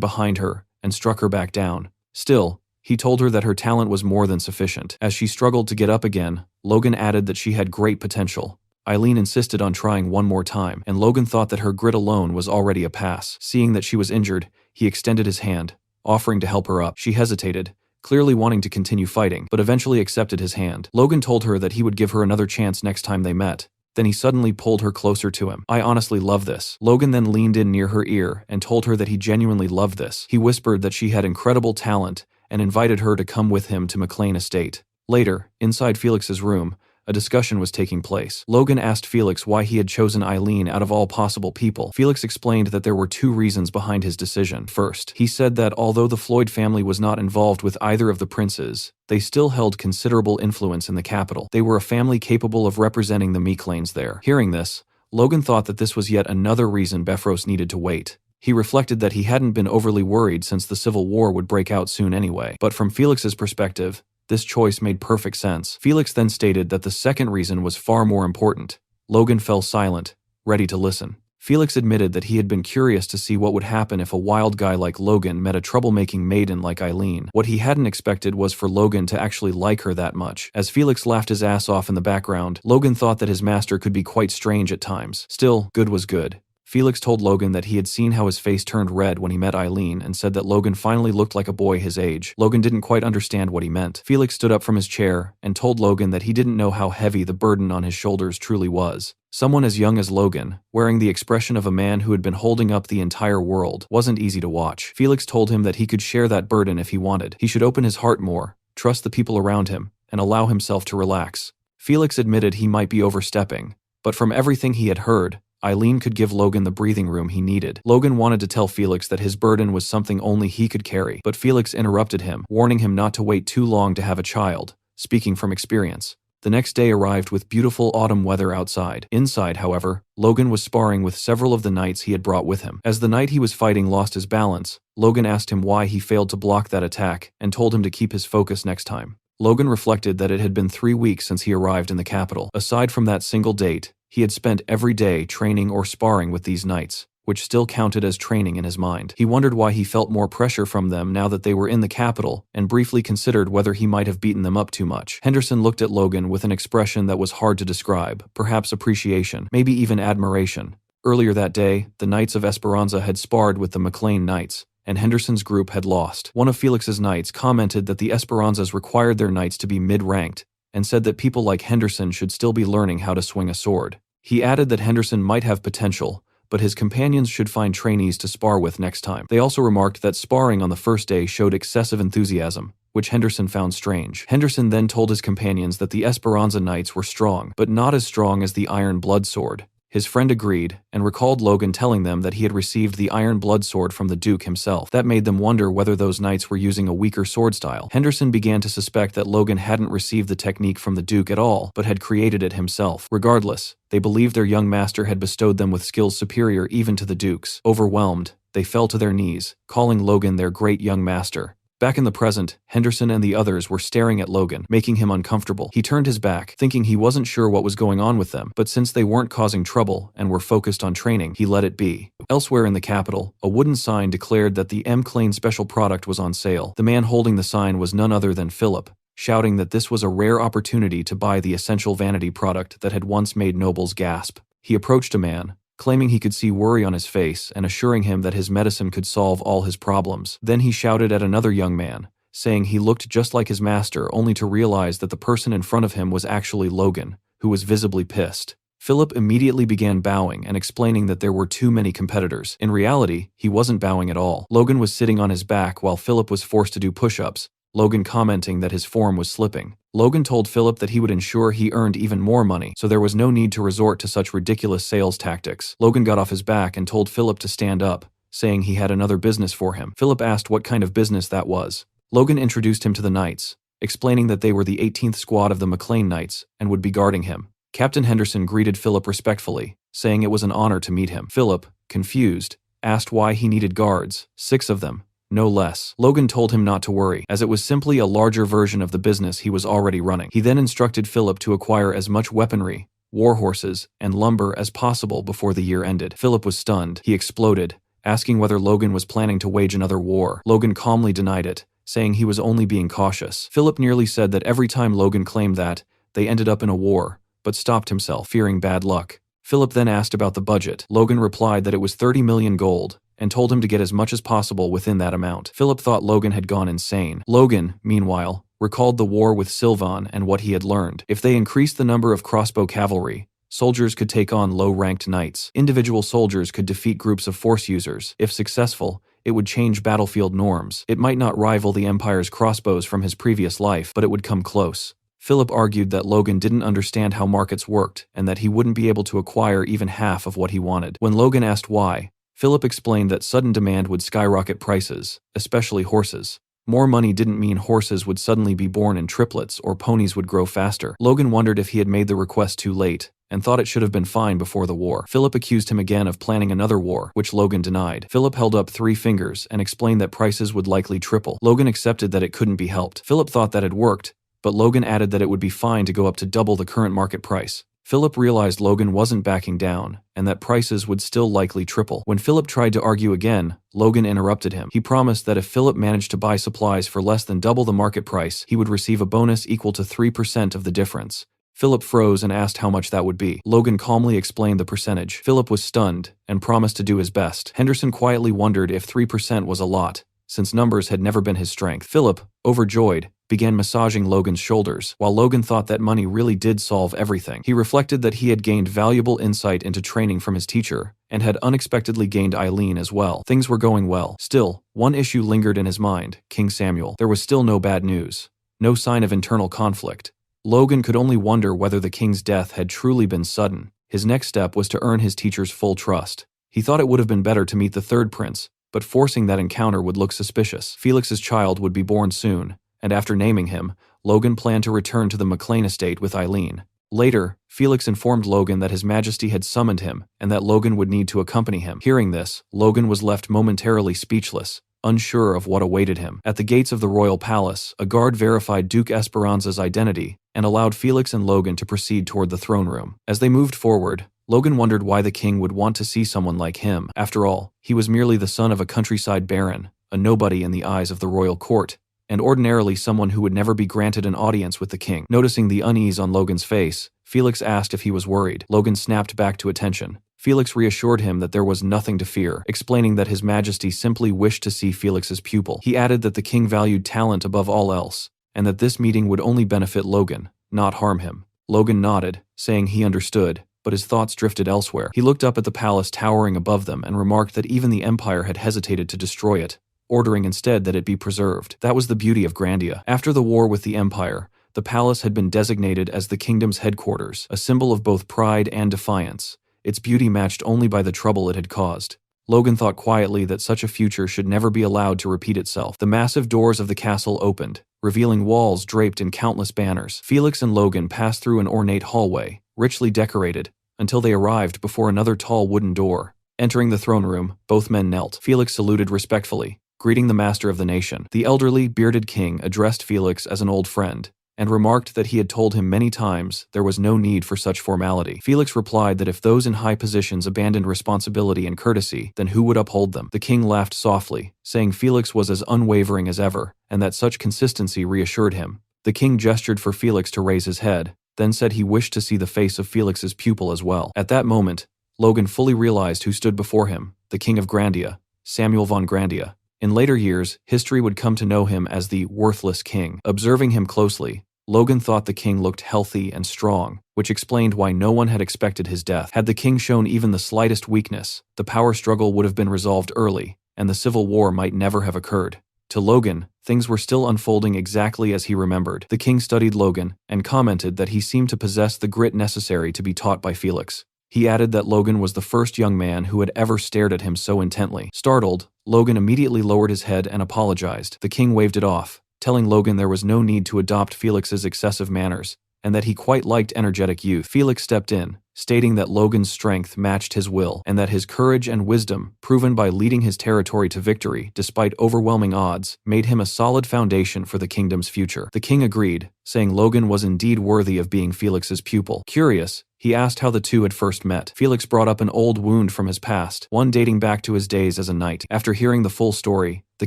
Speaker 1: behind her and struck her back down. Still, he told her that her talent was more than sufficient. As she struggled to get up again, Logan added that she had great potential. Eileen insisted on trying one more time, and Logan thought that her grit alone was already a pass. Seeing that she was injured, he extended his hand, offering to help her up. She hesitated, clearly wanting to continue fighting, but eventually accepted his hand. Logan told her that he would give her another chance next time they met. Then he suddenly pulled her closer to him. "I honestly love this." Logan then leaned in near her ear and told her that he genuinely loved this. He whispered that she had incredible talent and invited her to come with him to McLean Estate. Later, inside Felix's room, a discussion was taking place. Logan asked Felix why he had chosen Eileen out of all possible people. Felix explained that there were two reasons behind his decision. First, he said that although the Floyd family was not involved with either of the princes, they still held considerable influence in the capital. They were a family capable of representing the McLeans there. Hearing this, Logan thought that this was yet another reason Befros needed to wait. He reflected that he hadn't been overly worried since the Civil War would break out soon anyway. But from Felix's perspective, this choice made perfect sense. Felix then stated that the second reason was far more important. Logan fell silent, ready to listen. Felix admitted that he had been curious to see what would happen if a wild guy like Logan met a troublemaking maiden like Eileen. What he hadn't expected was for Logan to actually like her that much. As Felix laughed his ass off in the background, Logan thought that his master could be quite strange at times. Still, good was good. Felix told Logan that he had seen how his face turned red when he met Eileen and said that Logan finally looked like a boy his age. Logan didn't quite understand what he meant. Felix stood up from his chair and told Logan that he didn't know how heavy the burden on his shoulders truly was. Someone as young as Logan, wearing the expression of a man who had been holding up the entire world, wasn't easy to watch. Felix told him that he could share that burden if he wanted. He should open his heart more, trust the people around him, and allow himself to relax. Felix admitted he might be overstepping, but from everything he had heard, Eileen could give Logan the breathing room he needed. Logan wanted to tell Felix that his burden was something only he could carry, but Felix interrupted him, warning him not to wait too long to have a child, speaking from experience. The next day arrived with beautiful autumn weather outside. Inside, however, Logan was sparring with several of the knights he had brought with him. As the knight he was fighting lost his balance, Logan asked him why he failed to block that attack and told him to keep his focus next time. Logan reflected that it had been 3 weeks since he arrived in the capital. Aside from that single date, he had spent every day training or sparring with these knights, which still counted as training in his mind. He wondered why he felt more pressure from them now that they were in the capital, and briefly considered whether he might have beaten them up too much. Henderson looked at Logan with an expression that was hard to describe, perhaps appreciation, maybe even admiration. Earlier that day, the Knights of Esperanza had sparred with the McLean Knights, and Henderson's group had lost. One of Felix's knights commented that the Esperanzas required their knights to be mid-ranked, and said that people like Henderson should still be learning how to swing a sword. He added that Henderson might have potential, but his companions should find trainees to spar with next time. They also remarked that sparring on the first day showed excessive enthusiasm, which Henderson found strange. Henderson then told his companions that the Esperanza Knights were strong, but not as strong as the Iron Blood Sword. His friend agreed, and recalled Logan telling them that he had received the Iron Blood Sword from the Duke himself. That made them wonder whether those knights were using a weaker sword style. Henderson began to suspect that Logan hadn't received the technique from the Duke at all, but had created it himself. Regardless, they believed their young master had bestowed them with skills superior even to the Duke's. Overwhelmed, they fell to their knees, calling Logan their great young master. Back in the present, Henderson and the others were staring at Logan, making him uncomfortable. He turned his back, thinking he wasn't sure what was going on with them, but since they weren't causing trouble and were focused on training, he let it be. Elsewhere in the capital, a wooden sign declared that the M. Klein special product was on sale. The man holding the sign was none other than Philip, shouting that this was a rare opportunity to buy the essential vanity product that had once made nobles gasp. He approached a man, claiming he could see worry on his face and assuring him that his medicine could solve all his problems. Then he shouted at another young man, saying he looked just like his master, only to realize that the person in front of him was actually Logan, who was visibly pissed. Philip immediately began bowing and explaining that there were too many competitors. In reality, he wasn't bowing at all. Logan was sitting on his back while Philip was forced to do push-ups, Logan commenting that his form was slipping. Logan told Philip that he would ensure he earned even more money, so there was no need to resort to such ridiculous sales tactics. Logan got off his back and told Philip to stand up, saying he had another business for him. Philip asked what kind of business that was. Logan introduced him to the Knights, explaining that they were the 18th squad of the McLean Knights and would be guarding him. Captain Henderson greeted Philip respectfully, saying it was an honor to meet him. Philip, confused, asked why he needed guards, 6 of them, no less. Logan told him not to worry, as it was simply a larger version of the business he was already running. He then instructed Philip to acquire as much weaponry, war horses, and lumber as possible before the year ended. Philip was stunned. He exploded, asking whether Logan was planning to wage another war. Logan calmly denied it, saying he was only being cautious. Philip nearly said that every time Logan claimed that, they ended up in a war, but stopped himself, fearing bad luck. Philip then asked about the budget. Logan replied that it was 30 million gold, and told him to get as much as possible within that amount. Philip thought Logan had gone insane. Logan, meanwhile, recalled the war with Sylvan and what he had learned. If they increased the number of crossbow cavalry, soldiers could take on low-ranked knights. Individual soldiers could defeat groups of force users. If successful, it would change battlefield norms. It might not rival the Empire's crossbows from his previous life, but it would come close. Philip argued that Logan didn't understand how markets worked and that he wouldn't be able to acquire even half of what he wanted. When Logan asked why, Philip explained that sudden demand would skyrocket prices, especially horses. More money didn't mean horses would suddenly be born in triplets or ponies would grow faster. Logan wondered if he had made the request too late, and thought it should have been fine before the war. Philip accused him again of planning another war, which Logan denied. Philip held up 3 fingers and explained that prices would likely triple. Logan accepted that it couldn't be helped. Philip thought that had worked, but Logan added that it would be fine to go up to double the current market price. Philip realized Logan wasn't backing down, and that prices would still likely triple. When Philip tried to argue again, Logan interrupted him. He promised that if Philip managed to buy supplies for less than double the market price, he would receive a bonus equal to 3% of the difference. Philip froze and asked how much that would be. Logan calmly explained the percentage. Philip was stunned, and promised to do his best. Henderson quietly wondered if 3% was a lot, since numbers had never been his strength. Philip, overjoyed, began massaging Logan's shoulders, while Logan thought that money really did solve everything. He reflected that he had gained valuable insight into training from his teacher, and had unexpectedly gained Eileen as well. Things were going well. Still, one issue lingered in his mind: King Samuel. There was still no bad news. No sign of internal conflict. Logan could only wonder whether the king's death had truly been sudden. His next step was to earn his teacher's full trust. He thought it would have been better to meet the third prince, but forcing that encounter would look suspicious. Felix's child would be born soon, and after naming him, Logan planned to return to the McLean estate with Eileen. Later, Felix informed Logan that His Majesty had summoned him, and that Logan would need to accompany him. Hearing this, Logan was left momentarily speechless, unsure of what awaited him. At the gates of the royal palace, a guard verified Duke Esperanza's identity, and allowed Felix and Logan to proceed toward the throne room. As they moved forward, Logan wondered why the king would want to see someone like him. After all, he was merely the son of a countryside baron, a nobody in the eyes of the royal court, and ordinarily someone who would never be granted an audience with the king. Noticing the unease on Logan's face, Felix asked if he was worried. Logan snapped back to attention. Felix reassured him that there was nothing to fear, explaining that His Majesty simply wished to see Felix's pupil. He added that the king valued talent above all else, and that this meeting would only benefit Logan, not harm him. Logan nodded, saying he understood, but his thoughts drifted elsewhere. He looked up at the palace towering above them and remarked that even the empire had hesitated to destroy it, ordering instead that it be preserved. That was the beauty of Grandia. After the war with the empire, the palace had been designated as the kingdom's headquarters, a symbol of both pride and defiance, its beauty matched only by the trouble it had caused. Logan thought quietly that such a future should never be allowed to repeat itself. The massive doors of the castle opened, revealing walls draped in countless banners. Felix and Logan passed through an ornate hallway, richly decorated, until they arrived before another tall wooden door. Entering the throne room, both men knelt. Felix saluted respectfully, greeting the master of the nation. The elderly, bearded king addressed Felix as an old friend, and remarked that he had told him many times there was no need for such formality. Felix replied that if those in high positions abandoned responsibility and courtesy, then who would uphold them? The king laughed softly, saying Felix was as unwavering as ever, and that such consistency reassured him. The king gestured for Felix to raise his head, then said he wished to see the face of Felix's pupil as well. At that moment, Logan fully realized who stood before him, the king of Grandia, Samuel von Grandia. In later years, history would come to know him as the worthless king. Observing him closely, Logan thought the king looked healthy and strong, which explained why no one had expected his death. Had the king shown even the slightest weakness, the power struggle would have been resolved early, and the civil war might never have occurred. To Logan, things were still unfolding exactly as he remembered. The king studied Logan and commented that he seemed to possess the grit necessary to be taught by Felix. He added that Logan was the first young man who had ever stared at him so intently. Startled, Logan immediately lowered his head and apologized. The king waved it off, telling Logan there was no need to adopt Felix's excessive manners, and that he quite liked energetic youth. Felix stepped in, stating that Logan's strength matched his will, and that his courage and wisdom, proven by leading his territory to victory despite overwhelming odds, made him a solid foundation for the kingdom's future. The king agreed, saying Logan was indeed worthy of being Felix's pupil. Curious, he asked how the two had first met. Felix brought up an old wound from his past, one dating back to his days as a knight. After hearing the full story, the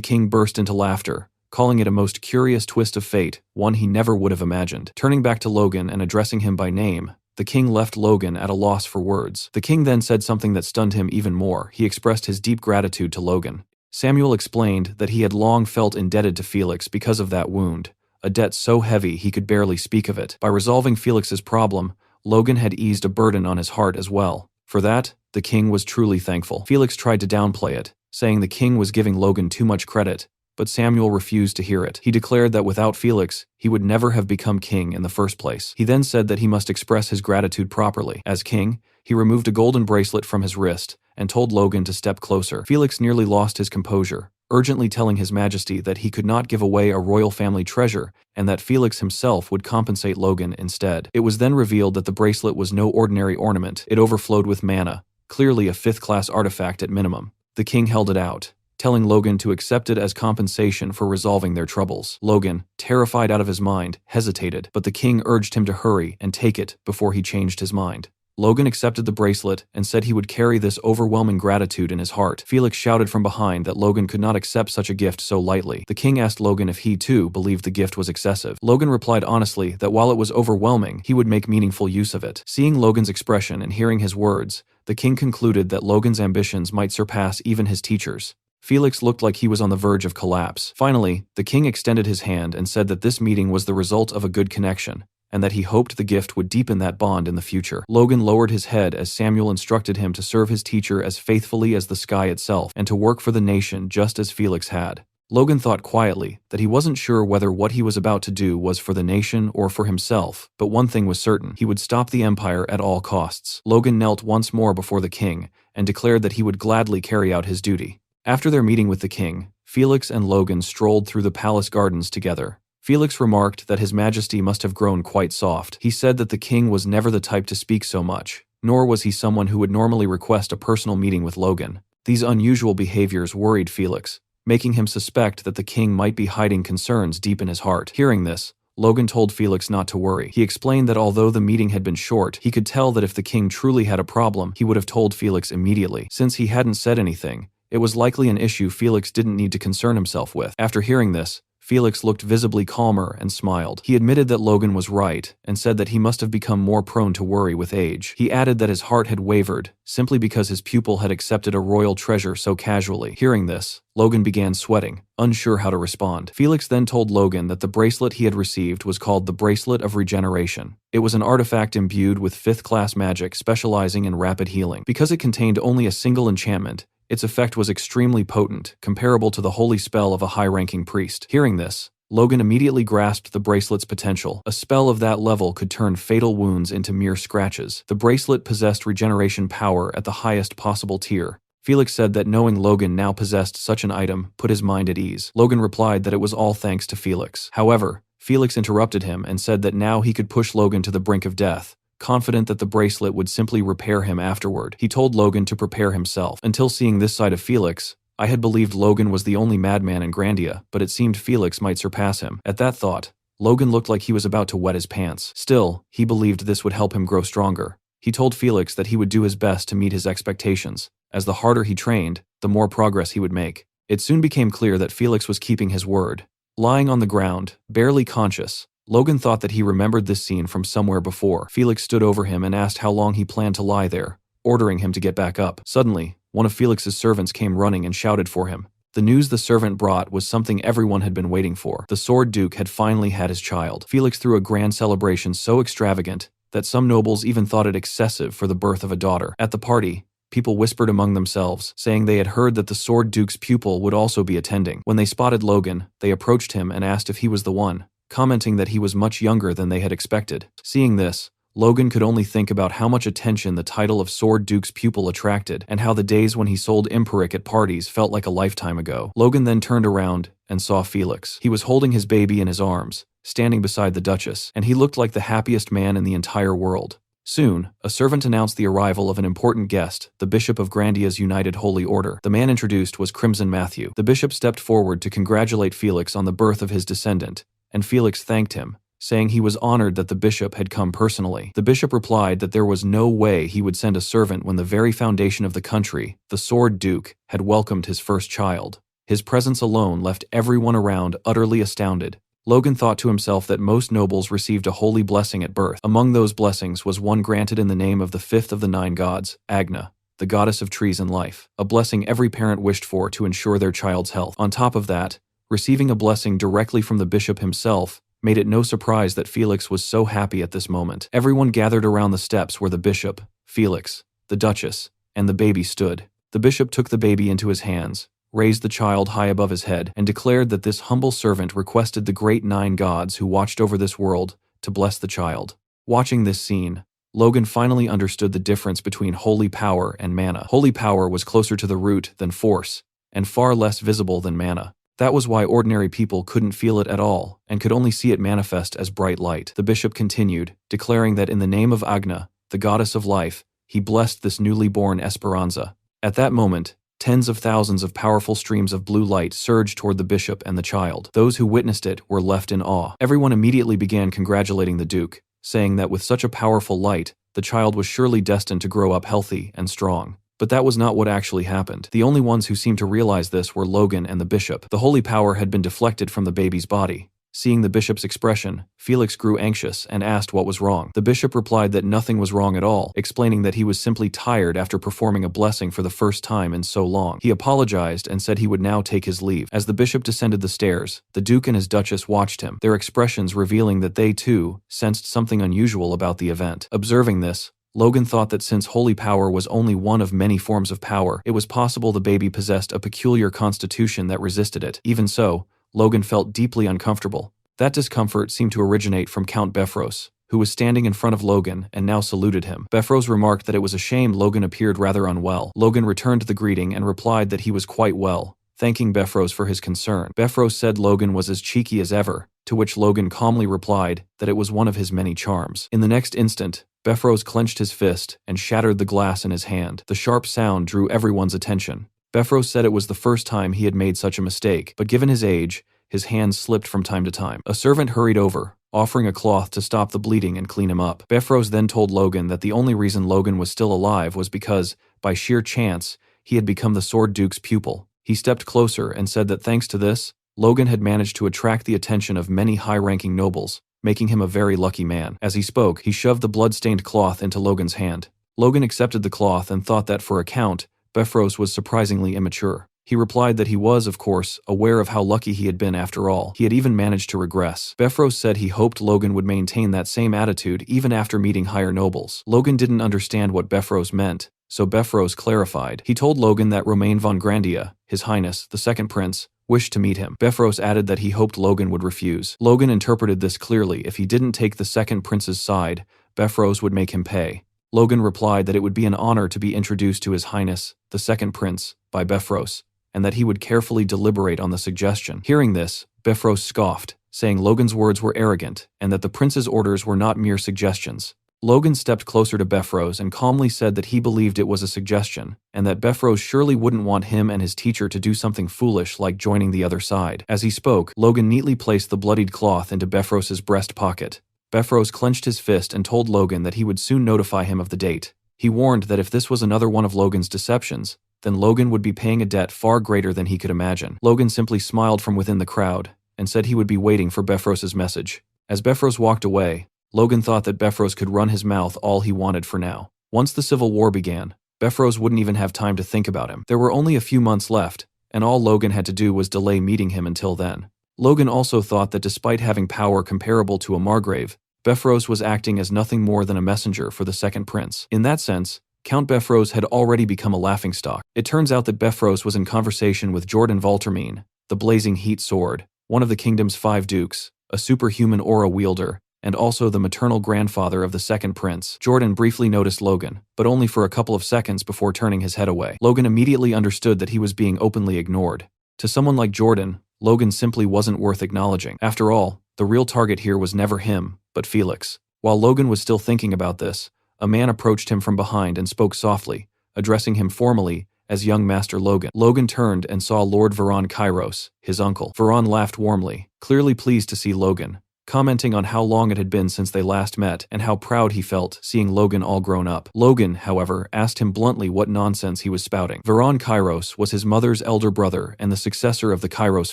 Speaker 1: king burst into laughter, calling it a most curious twist of fate, one he never would have imagined. Turning back to Logan and addressing him by name, the king left Logan at a loss for words. The king then said something that stunned him even more. He expressed his deep gratitude to Logan. Samuel explained that he had long felt indebted to Felix because of that wound, a debt so heavy he could barely speak of it. By resolving Felix's problem, Logan had eased a burden on his heart as well. For that, the king was truly thankful. Felix tried to downplay it, saying the king was giving Logan too much credit, but Samuel refused to hear it. He declared that without Felix, he would never have become king in the first place. He then said that he must express his gratitude properly. As king, he removed a golden bracelet from his wrist and told Logan to step closer. Felix nearly lost his composure, urgently telling His Majesty that he could not give away a royal family treasure and that Felix himself would compensate Logan instead. It was then revealed that the bracelet was no ordinary ornament. It overflowed with mana, clearly a fifth-class artifact at minimum. The king held it out, telling Logan to accept it as compensation for resolving their troubles. Logan, terrified out of his mind, hesitated, but the king urged him to hurry and take it before he changed his mind. Logan accepted the bracelet and said he would carry this overwhelming gratitude in his heart. Felix shouted from behind that Logan could not accept such a gift so lightly. The king asked Logan if he too believed the gift was excessive. Logan replied honestly that while it was overwhelming, he would make meaningful use of it. Seeing Logan's expression and hearing his words, the king concluded that Logan's ambitions might surpass even his teachers. Felix looked like he was on the verge of collapse. Finally, the king extended his hand and said that this meeting was the result of a good connection, and that he hoped the gift would deepen that bond in the future. Logan lowered his head as Samuel instructed him to serve his teacher as faithfully as the sky itself, and to work for the nation just as Felix had. Logan thought quietly that he wasn't sure whether what he was about to do was for the nation or for himself, but one thing was certain: he would stop the empire at all costs. Logan knelt once more before the king and declared that he would gladly carry out his duty. After their meeting with the king, Felix and Logan strolled through the palace gardens together. Felix remarked that His Majesty must have grown quite soft. He said that the king was never the type to speak so much, nor was he someone who would normally request a personal meeting with Logan. These unusual behaviors worried Felix, making him suspect that the king might be hiding concerns deep in his heart. Hearing this, Logan told Felix not to worry. He explained that although the meeting had been short, he could tell that if the king truly had a problem, he would have told Felix immediately. Since he hadn't said anything, it was likely an issue Felix didn't need to concern himself with. After hearing this, Felix looked visibly calmer and smiled. He admitted that Logan was right and said that he must have become more prone to worry with age. He added that his heart had wavered, simply because his pupil had accepted a royal treasure so casually. Hearing this, Logan began sweating, unsure how to respond. Felix then told Logan that the bracelet he had received was called the Bracelet of Regeneration. It was an artifact imbued with 5th-class magic specializing in rapid healing. Because it contained only a single enchantment, its effect was extremely potent, comparable to the holy spell of a high-ranking priest. Hearing this, Logan immediately grasped the bracelet's potential. A spell of that level could turn fatal wounds into mere scratches. The bracelet possessed regeneration power at the highest possible tier. Felix said that knowing Logan now possessed such an item put his mind at ease. Logan replied that it was all thanks to Felix. However, Felix interrupted him and said that now he could push Logan to the brink of death, confident that the bracelet would simply repair him afterward. He told Logan to prepare himself. Until seeing this side of Felix, I had believed Logan was the only madman in Grandia, but it seemed Felix might surpass him. At that thought, Logan looked like he was about to wet his pants. Still, he believed this would help him grow stronger. He told Felix that he would do his best to meet his expectations, as the harder he trained, the more progress he would make. It soon became clear that Felix was keeping his word. Lying on the ground, barely conscious, Logan thought that he remembered this scene from somewhere before. Felix stood over him and asked how long he planned to lie there, ordering him to get back up. Suddenly, one of Felix's servants came running and shouted for him. The news the servant brought was something everyone had been waiting for. The Sword Duke had finally had his child. Felix threw a grand celebration so extravagant that some nobles even thought it excessive for the birth of a daughter. At the party, people whispered among themselves, saying they had heard that the Sword Duke's pupil would also be attending. When they spotted Logan, they approached him and asked if he was the one, commenting that he was much younger than they had expected. Seeing this, Logan could only think about how much attention the title of Sword Duke's pupil attracted, and how the days when he sold Imperic at parties felt like a lifetime ago. Logan then turned around and saw Felix. He was holding his baby in his arms, standing beside the Duchess, and he looked like the happiest man in the entire world. Soon, a servant announced the arrival of an important guest, the Bishop of Grandia's United Holy Order. The man introduced was Crimson Matthew. The bishop stepped forward to congratulate Felix on the birth of his descendant, and Felix thanked him, saying he was honored that the bishop had come personally. The bishop replied that there was no way he would send a servant when the very foundation of the country, the Sword Duke, had welcomed his first child. His presence alone left everyone around utterly astounded. Logan thought to himself that most nobles received a holy blessing at birth. Among those blessings was one granted in the name of the 5th of the 9 gods, Agna, the goddess of trees and life, a blessing every parent wished for to ensure their child's health. On top of that, receiving a blessing directly from the bishop himself made it no surprise that Felix was so happy at this moment. Everyone gathered around the steps where the bishop, Felix, the Duchess, and the baby stood. The bishop took the baby into his hands, raised the child high above his head, and declared that this humble servant requested the great 9 gods who watched over this world to bless the child. Watching this scene, Logan finally understood the difference between holy power and mana. Holy power was closer to the root than force, and far less visible than mana. That was why ordinary people couldn't feel it at all, and could only see it manifest as bright light. The bishop continued, declaring that in the name of Agna, the goddess of life, he blessed this newly born Esperanza. At that moment, tens of thousands of powerful streams of blue light surged toward the bishop and the child. Those who witnessed it were left in awe. Everyone immediately began congratulating the Duke, saying that with such a powerful light, the child was surely destined to grow up healthy and strong. But that was not what actually happened. The only ones who seemed to realize this were Logan and the bishop. The holy power had been deflected from the baby's body. Seeing the bishop's expression, Felix grew anxious and asked what was wrong. The bishop replied that nothing was wrong at all, explaining that he was simply tired after performing a blessing for the first time in so long. He apologized and said he would now take his leave. As the bishop descended the stairs, the Duke and his Duchess watched him, their expressions revealing that they too sensed something unusual about the event. Observing this, Logan thought that since holy power was only one of many forms of power, it was possible the baby possessed a peculiar constitution that resisted it. Even so, Logan felt deeply uncomfortable. That discomfort seemed to originate from Count Befros, who was standing in front of Logan and now saluted him. Befros remarked that it was a shame Logan appeared rather unwell. Logan returned the greeting and replied that he was quite well, thanking Befros for his concern. Befros said Logan was as cheeky as ever, to which Logan calmly replied that it was one of his many charms. In the next instant, Befros clenched his fist and shattered the glass in his hand. The sharp sound drew everyone's attention. Befros said it was the first time he had made such a mistake, but given his age, his hands slipped from time to time. A servant hurried over, offering a cloth to stop the bleeding and clean him up. Befros then told Logan that the only reason Logan was still alive was because, by sheer chance, he had become the Sword Duke's pupil. He stepped closer and said that thanks to this, Logan had managed to attract the attention of many high-ranking nobles, making him a very lucky man. As he spoke, he shoved the blood-stained cloth into Logan's hand. Logan accepted the cloth and thought that for a count, Befros was surprisingly immature. He replied that he was, of course, aware of how lucky he had been after all. He had even managed to regress. Befros said he hoped Logan would maintain that same attitude even after meeting higher nobles. Logan didn't understand what Befros meant, so Befros clarified. He told Logan that Romain von Grandia, His Highness, the second prince, wished to meet him. Befros added that he hoped Logan would refuse. Logan interpreted this clearly. If he didn't take the second prince's side, Befros would make him pay. Logan replied that it would be an honor to be introduced to His Highness, the second prince, by Befros, and that he would carefully deliberate on the suggestion. Hearing this, Befros scoffed, saying Logan's words were arrogant and that the prince's orders were not mere suggestions. Logan stepped closer to Befros and calmly said that he believed it was a suggestion, and that Befros surely wouldn't want him and his teacher to do something foolish like joining the other side. As he spoke, Logan neatly placed the bloodied cloth into Befros's breast pocket. Befros clenched his fist and told Logan that he would soon notify him of the date. He warned that if this was another one of Logan's deceptions, then Logan would be paying a debt far greater than he could imagine. Logan simply smiled from within the crowd and said he would be waiting for Befros's message. As Befros walked away, Logan thought that Befros could run his mouth all he wanted for now. Once the civil war began, Befros wouldn't even have time to think about him. There were only a few months left, and all Logan had to do was delay meeting him until then. Logan also thought that despite having power comparable to a Margrave, Befros was acting as nothing more than a messenger for the second prince. In that sense, Count Befros had already become a laughingstock. It turns out that Befros was in conversation with Jordan Valtermine, the Blazing Heat Sword, one of the kingdom's 5 dukes, a superhuman aura wielder, and also the maternal grandfather of the second prince. Jordan briefly noticed Logan, but only for a couple of seconds before turning his head away. Logan immediately understood that he was being openly ignored. To someone like Jordan, Logan simply wasn't worth acknowledging. After all, the real target here was never him, but Felix. While Logan was still thinking about this, a man approached him from behind and spoke softly, addressing him formally as young Master Logan. Logan turned and saw Lord Veron Kairos, his uncle. Veron laughed warmly, clearly pleased to see Logan, commenting on how long it had been since they last met and how proud he felt seeing Logan all grown up. Logan, however, asked him bluntly what nonsense he was spouting. Veron Kairos was his mother's elder brother and the successor of the Kairos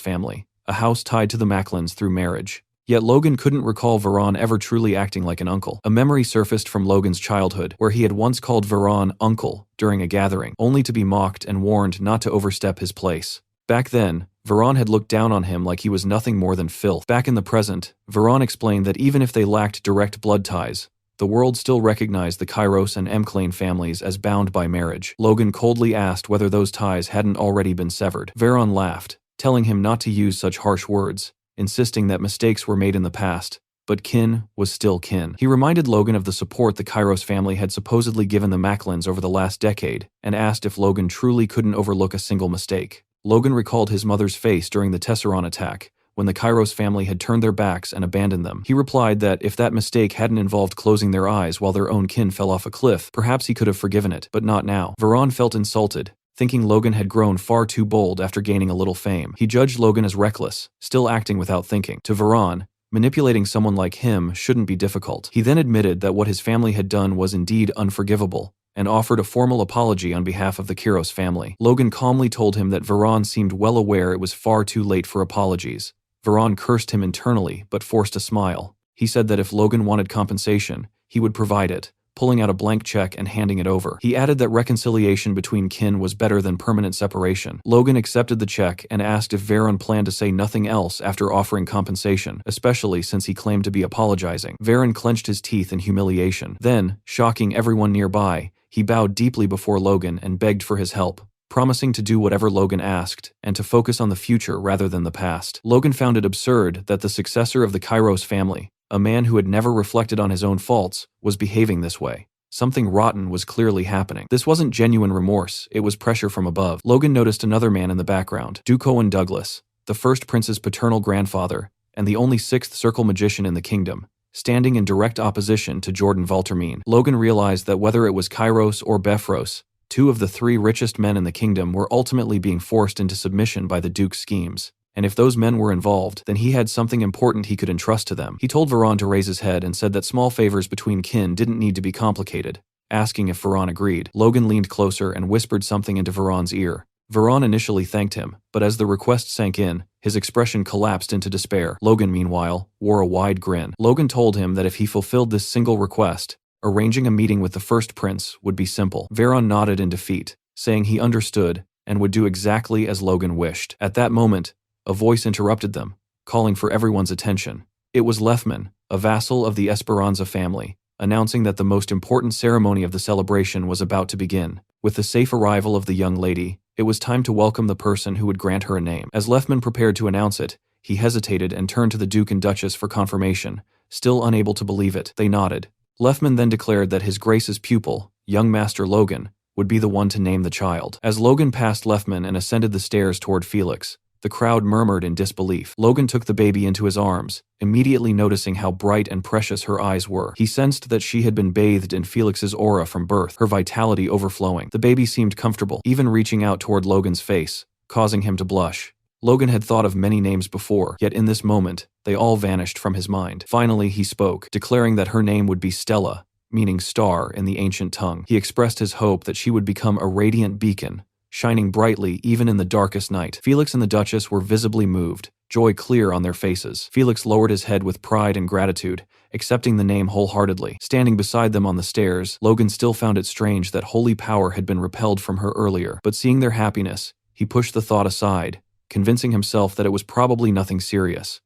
Speaker 1: family, a house tied to the Macklins through marriage. Yet Logan couldn't recall Veron ever truly acting like an uncle. A memory surfaced from Logan's childhood, where he had once called Veron uncle during a gathering, only to be mocked and warned not to overstep his place. Back then, Veron had looked down on him like he was nothing more than filth. Back in the present, Veron explained that even if they lacked direct blood ties, the world still recognized the Kairos and Emclane families as bound by marriage. Logan coldly asked whether those ties hadn't already been severed. Veron laughed, telling him not to use such harsh words, insisting that mistakes were made in the past, but kin was still kin. He reminded Logan of the support the Kairos family had supposedly given the Macklins over the last decade, and asked if Logan truly couldn't overlook a single mistake. Logan recalled his mother's face during the Tesseron attack, when the Kairos family had turned their backs and abandoned them. He replied that if that mistake hadn't involved closing their eyes while their own kin fell off a cliff, perhaps he could have forgiven it, but not now. Veron felt insulted, thinking Logan had grown far too bold after gaining a little fame. He judged Logan as reckless, still acting without thinking. To Veron, manipulating someone like him shouldn't be difficult. He then admitted that what his family had done was indeed unforgivable, and offered a formal apology on behalf of the Kairos family. Logan calmly told him that Veron seemed well aware it was far too late for apologies. Veron cursed him internally, but forced a smile. He said that if Logan wanted compensation, he would provide it, pulling out a blank check and handing it over. He added that reconciliation between kin was better than permanent separation. Logan accepted the check and asked if Veron planned to say nothing else after offering compensation, especially since he claimed to be apologizing. Veron clenched his teeth in humiliation. Then, shocking everyone nearby, he bowed deeply before Logan and begged for his help, promising to do whatever Logan asked and to focus on the future rather than the past. Logan found it absurd that the successor of the Kairos family, a man who had never reflected on his own faults, was behaving this way. Something rotten was clearly happening. This wasn't genuine remorse, it was pressure from above. Logan noticed another man in the background, Duke Owen Douglas, the first prince's paternal grandfather, and the only 6th circle magician in the kingdom, standing in direct opposition to Jordan Valtermine. Logan realized that whether it was Kairos or Befros, 2 of the 3 richest men in the kingdom were ultimately being forced into submission by the Duke's schemes. And if those men were involved, then he had something important he could entrust to them. He told Veron to raise his head and said that small favors between kin didn't need to be complicated, asking if Veron agreed. Logan leaned closer and whispered something into Veron's ear, Veron initially thanked him, but as the request sank in, his expression collapsed into despair. Logan, meanwhile, wore a wide grin. Logan told him that if he fulfilled this single request, arranging a meeting with the first prince would be simple. Veron nodded in defeat, saying he understood and would do exactly as Logan wished. At that moment, a voice interrupted them, calling for everyone's attention. It was Lefman, a vassal of the Esperanza family, announcing that the most important ceremony of the celebration was about to begin. With the safe arrival of the young lady, it was time to welcome the person who would grant her a name. As Lefman prepared to announce it, he hesitated and turned to the Duke and Duchess for confirmation, still unable to believe it. They nodded. Lefman then declared that His Grace's pupil, young Master Logan, would be the one to name the child. As Logan passed Lefman and ascended the stairs toward Felix, the crowd murmured in disbelief. Logan took the baby into his arms, immediately noticing how bright and precious her eyes were. He sensed that she had been bathed in Felix's aura from birth, her vitality overflowing. The baby seemed comfortable, even reaching out toward Logan's face, causing him to blush. Logan had thought of many names before, yet in this moment, they all vanished from his mind. Finally, he spoke, declaring that her name would be Stella, meaning star in the ancient tongue. He expressed his hope that she would become a radiant beacon, shining brightly even in the darkest night. Felix and the Duchess were visibly moved, joy clear on their faces. Felix lowered his head with pride and gratitude, accepting the name wholeheartedly. Standing beside them on the stairs, Logan still found it strange that holy power had been repelled from her earlier. But seeing their happiness, he pushed the thought aside, convincing himself that it was probably nothing serious.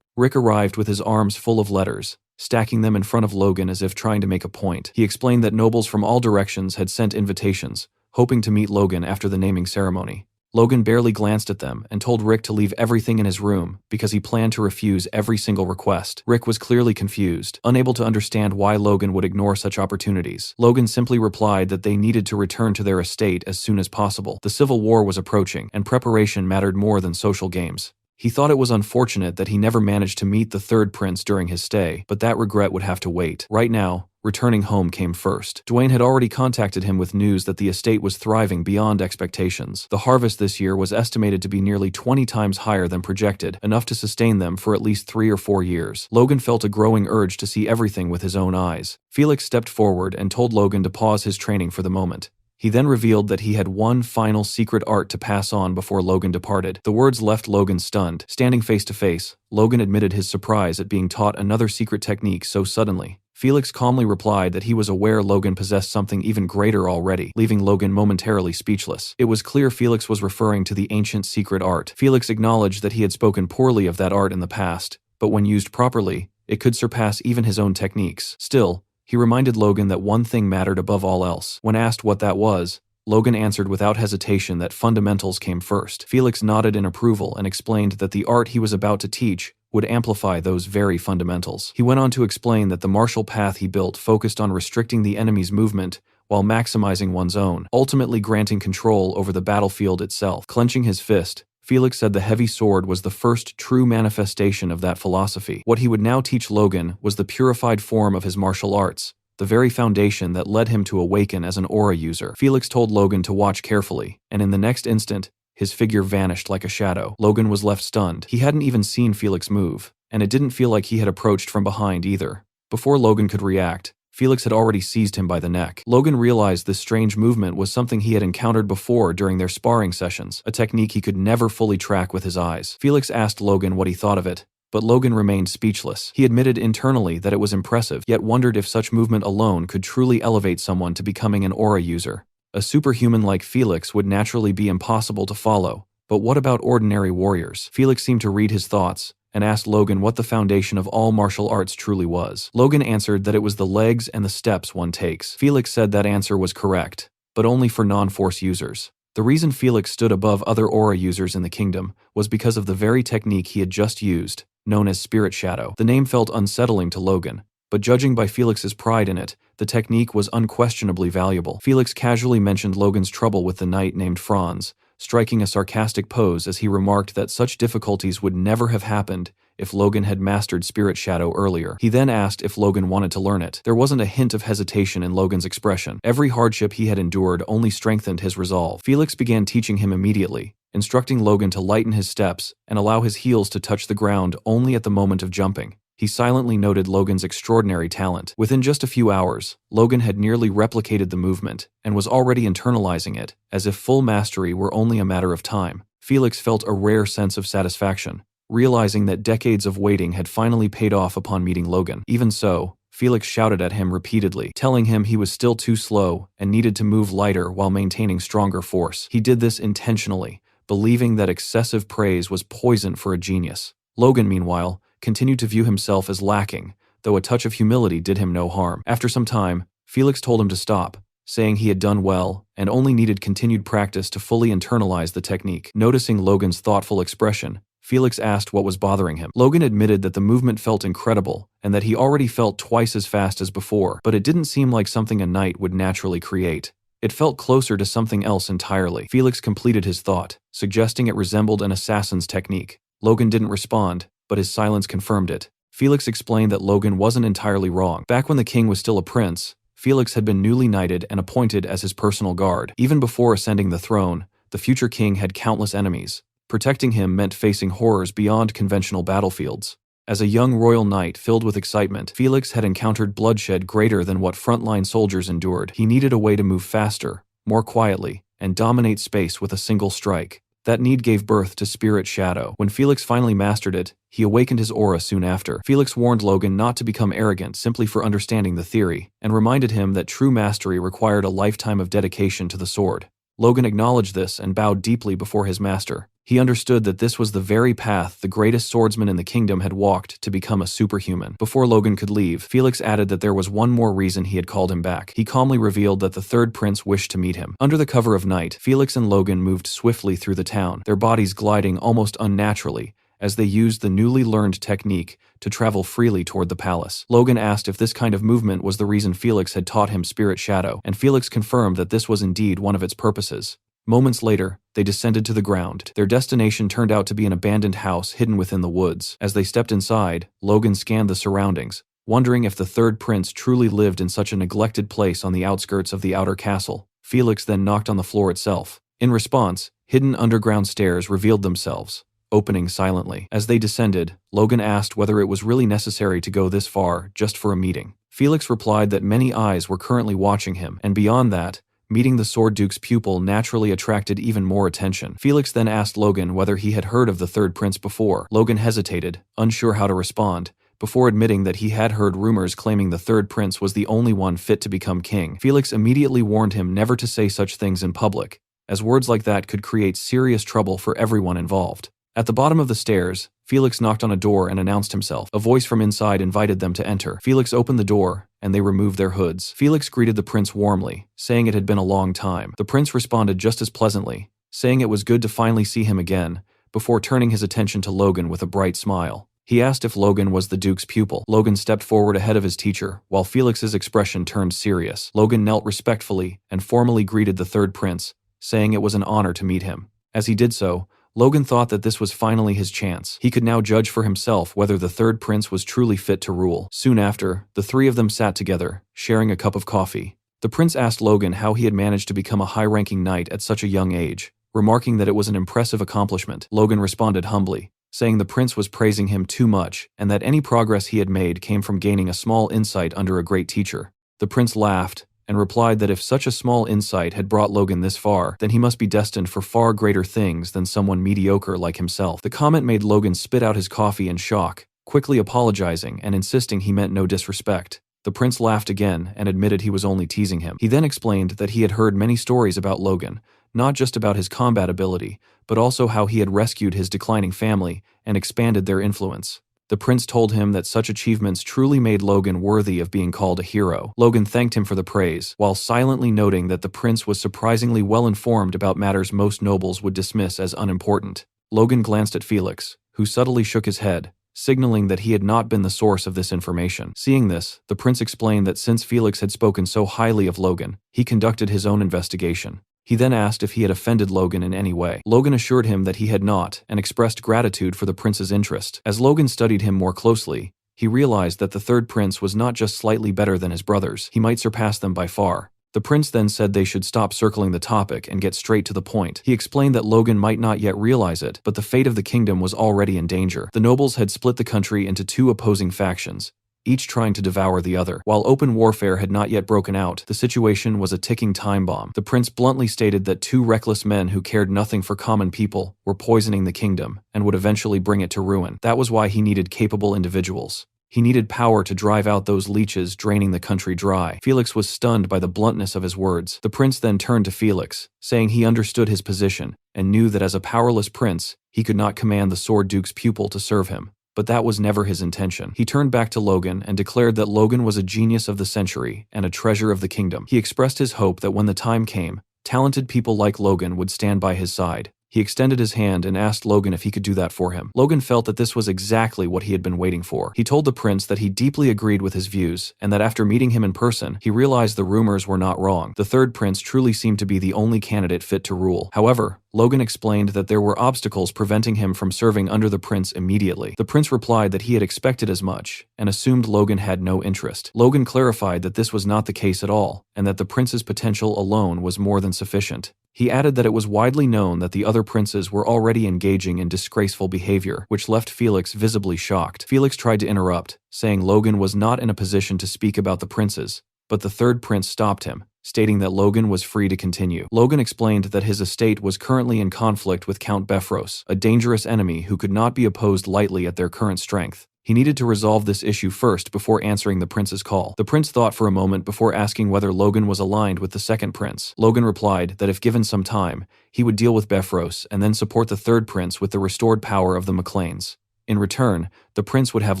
Speaker 1: Rick arrived with his arms full of letters, stacking them in front of Logan as if trying to make a point. He explained that nobles from all directions had sent invitations, hoping to meet Logan after the naming ceremony. Logan barely glanced at them and told Rick to leave everything in his room because he planned to refuse every single request. Rick was clearly confused, unable to understand why Logan would ignore such opportunities. Logan simply replied that they needed to return to their estate as soon as possible. The Civil War was approaching, and preparation mattered more than social games. He thought it was unfortunate that he never managed to meet the third prince during his stay, but that regret would have to wait. Right now, returning home came first. Dwayne had already contacted him with news that the estate was thriving beyond expectations. The harvest this year was estimated to be nearly 20 times higher than projected, enough to sustain them for at least 3 or 4 years. Logan felt a growing urge to see everything with his own eyes. Felix stepped forward and told Logan to pause his training for the moment. He then revealed that he had one final secret art to pass on before Logan departed. The words left Logan stunned. Standing face to face, Logan admitted his surprise at being taught another secret technique so suddenly. Felix calmly replied that he was aware Logan possessed something even greater already, leaving Logan momentarily speechless. It was clear Felix was referring to the ancient secret art. Felix acknowledged that he had spoken poorly of that art in the past, but when used properly, it could surpass even his own techniques. Still, he reminded Logan that one thing mattered above all else. When asked what that was, Logan answered without hesitation that fundamentals came first. Felix nodded in approval and explained that the art he was about to teach would amplify those very fundamentals. He went on to explain that the martial path he built focused on restricting the enemy's movement while maximizing one's own, ultimately granting control over the battlefield itself. Clenching his fist, Felix said the heavy sword was the first true manifestation of that philosophy. What he would now teach Logan was the purified form of his martial arts, the very foundation that led him to awaken as an aura user. Felix told Logan to watch carefully, and in the next instant, his figure vanished like a shadow. Logan was left stunned. He hadn't even seen Felix move, and it didn't feel like he had approached from behind either. Before Logan could react, Felix had already seized him by the neck. Logan realized this strange movement was something he had encountered before during their sparring sessions, a technique he could never fully track with his eyes. Felix asked Logan what he thought of it, but Logan remained speechless. He admitted internally that it was impressive, yet wondered if such movement alone could truly elevate someone to becoming an aura user. A superhuman like Felix would naturally be impossible to follow, but what about ordinary warriors? Felix seemed to read his thoughts, and asked Logan what the foundation of all martial arts truly was. Logan answered that it was the legs and the steps one takes. Felix said that answer was correct, but only for non-force users. The reason Felix stood above other aura users in the kingdom was because of the very technique he had just used, known as Spirit Shadow. The name felt unsettling to Logan, but judging by Felix's pride in it, the technique was unquestionably valuable. Felix casually mentioned Logan's trouble with the knight named Franz, striking a sarcastic pose as he remarked that such difficulties would never have happened if Logan had mastered Spirit Shadow earlier. He then asked if Logan wanted to learn it. There wasn't a hint of hesitation in Logan's expression. Every hardship he had endured only strengthened his resolve. Felix began teaching him immediately, instructing Logan to lighten his steps and allow his heels to touch the ground only at the moment of jumping. He silently noted Logan's extraordinary talent. Within just a few hours, Logan had nearly replicated the movement and was already internalizing it, as if full mastery were only a matter of time. Felix felt a rare sense of satisfaction, realizing that decades of waiting had finally paid off upon meeting Logan. Even so, Felix shouted at him repeatedly, telling him he was still too slow and needed to move lighter while maintaining stronger force. He did this intentionally, believing that excessive praise was poison for a genius. Logan, meanwhile, continued to view himself as lacking, though a touch of humility did him no harm. After some time, Felix told him to stop, saying he had done well and only needed continued practice to fully internalize the technique. Noticing Logan's thoughtful expression, Felix asked what was bothering him. Logan admitted that the movement felt incredible and that he already felt twice as fast as before, but it didn't seem like something a knight would naturally create. It felt closer to something else entirely. Felix completed his thought, suggesting it resembled an assassin's technique. Logan didn't respond, but his silence confirmed it. Felix explained that Logan wasn't entirely wrong. Back when the king was still a prince, Felix had been newly knighted and appointed as his personal guard. Even before ascending the throne, the future king had countless enemies. Protecting him meant facing horrors beyond conventional battlefields. As a young royal knight filled with excitement, Felix had encountered bloodshed greater than what frontline soldiers endured. He needed a way to move faster, more quietly, and dominate space with a single strike. That need gave birth to Spirit Shadow. When Felix finally mastered it, he awakened his aura soon after. Felix warned Logan not to become arrogant simply for understanding the theory, and reminded him that true mastery required a lifetime of dedication to the sword. Logan acknowledged this and bowed deeply before his master. He understood that this was the very path the greatest swordsman in the kingdom had walked to become a superhuman. Before Logan could leave, Felix added that there was one more reason he had called him back. He calmly revealed that the third prince wished to meet him. Under the cover of night, Felix and Logan moved swiftly through the town, their bodies gliding almost unnaturally, as they used the newly learned technique to travel freely toward the palace. Logan asked if this kind of movement was the reason Felix had taught him Spirit Shadow, and Felix confirmed that this was indeed one of its purposes. Moments later, they descended to the ground. Their destination turned out to be an abandoned house hidden within the woods. As they stepped inside, Logan scanned the surroundings, wondering if the third prince truly lived in such a neglected place on the outskirts of the outer castle. Felix then knocked on the floor itself. In response, hidden underground stairs revealed themselves, opening silently. As they descended, Logan asked whether it was really necessary to go this far just for a meeting. Felix replied that many eyes were currently watching him, and beyond that, meeting the Sword Duke's pupil naturally attracted even more attention. Felix then asked Logan whether he had heard of the third prince before. Logan hesitated, unsure how to respond, before admitting that he had heard rumors claiming the third prince was the only one fit to become king. Felix immediately warned him never to say such things in public, as words like that could create serious trouble for everyone involved. At the bottom of the stairs, Felix knocked on a door and announced himself. A voice from inside invited them to enter. Felix opened the door, and they removed their hoods. Felix greeted the prince warmly, saying it had been a long time. The prince responded just as pleasantly, saying it was good to finally see him again, before turning his attention to Logan with a bright smile. He asked if Logan was the Duke's pupil. Logan stepped forward ahead of his teacher, while Felix's expression turned serious. Logan knelt respectfully and formally greeted the third prince, saying it was an honor to meet him. As he did so, Logan thought that this was finally his chance. He could now judge for himself whether the third prince was truly fit to rule. Soon after, the three of them sat together, sharing a cup of coffee. The prince asked Logan how he had managed to become a high-ranking knight at such a young age, remarking that it was an impressive accomplishment. Logan responded humbly, saying the prince was praising him too much and that any progress he had made came from gaining a small insight under a great teacher. The prince laughed and replied that if such a small insight had brought Logan this far, then he must be destined for far greater things than someone mediocre like himself. The comment made Logan spit out his coffee in shock, quickly apologizing and insisting he meant no disrespect. The prince laughed again and admitted he was only teasing him. He then explained that he had heard many stories about Logan, not just about his combat ability, but also how he had rescued his declining family and expanded their influence. The prince told him that such achievements truly made Logan worthy of being called a hero. Logan thanked him for the praise, while silently noting that the prince was surprisingly well informed about matters most nobles would dismiss as unimportant. Logan glanced at Felix, who subtly shook his head, signaling that he had not been the source of this information. Seeing this, the prince explained that since Felix had spoken so highly of Logan, he conducted his own investigation. He then asked if he had offended Logan in any way. Logan assured him that he had not and expressed gratitude for the prince's interest. As Logan studied him more closely, he realized that the third prince was not just slightly better than his brothers, he might surpass them by far. The prince then said they should stop circling the topic and get straight to the point. He explained that Logan might not yet realize it, but the fate of the kingdom was already in danger. The nobles had split the country into two opposing factions, each trying to devour the other. While open warfare had not yet broken out, the situation was a ticking time bomb. The prince bluntly stated that two reckless men who cared nothing for common people were poisoning the kingdom and would eventually bring it to ruin. That was why he needed capable individuals. He needed power to drive out those leeches draining the country dry. Felix was stunned by the bluntness of his words. The prince then turned to Felix, saying he understood his position and knew that as a powerless prince, he could not command the Sword Duke's pupil to serve him. But that was never his intention. He turned back to Logan and declared that Logan was a genius of the century and a treasure of the kingdom. He expressed his hope that when the time came, talented people like Logan would stand by his side. He extended his hand and asked Logan if he could do that for him. Logan felt that this was exactly what he had been waiting for. He told the prince that he deeply agreed with his views, and that after meeting him in person, he realized the rumors were not wrong. The third prince truly seemed to be the only candidate fit to rule. However, Logan explained that there were obstacles preventing him from serving under the prince immediately. The prince replied that he had expected as much, and assumed Logan had no interest. Logan clarified that this was not the case at all, and that the prince's potential alone was more than sufficient. He added that it was widely known that the other princes were already engaging in disgraceful behavior, which left Felix visibly shocked. Felix tried to interrupt, saying Logan was not in a position to speak about the princes, but the third prince stopped him, stating that Logan was free to continue. Logan explained that his estate was currently in conflict with Count Befros, a dangerous enemy who could not be opposed lightly at their current strength. He needed to resolve this issue first before answering the prince's call. The prince thought for a moment before asking whether Logan was aligned with the second prince. Logan replied that if given some time, he would deal with Befros and then support the third prince with the restored power of the Macleans. In return, the prince would have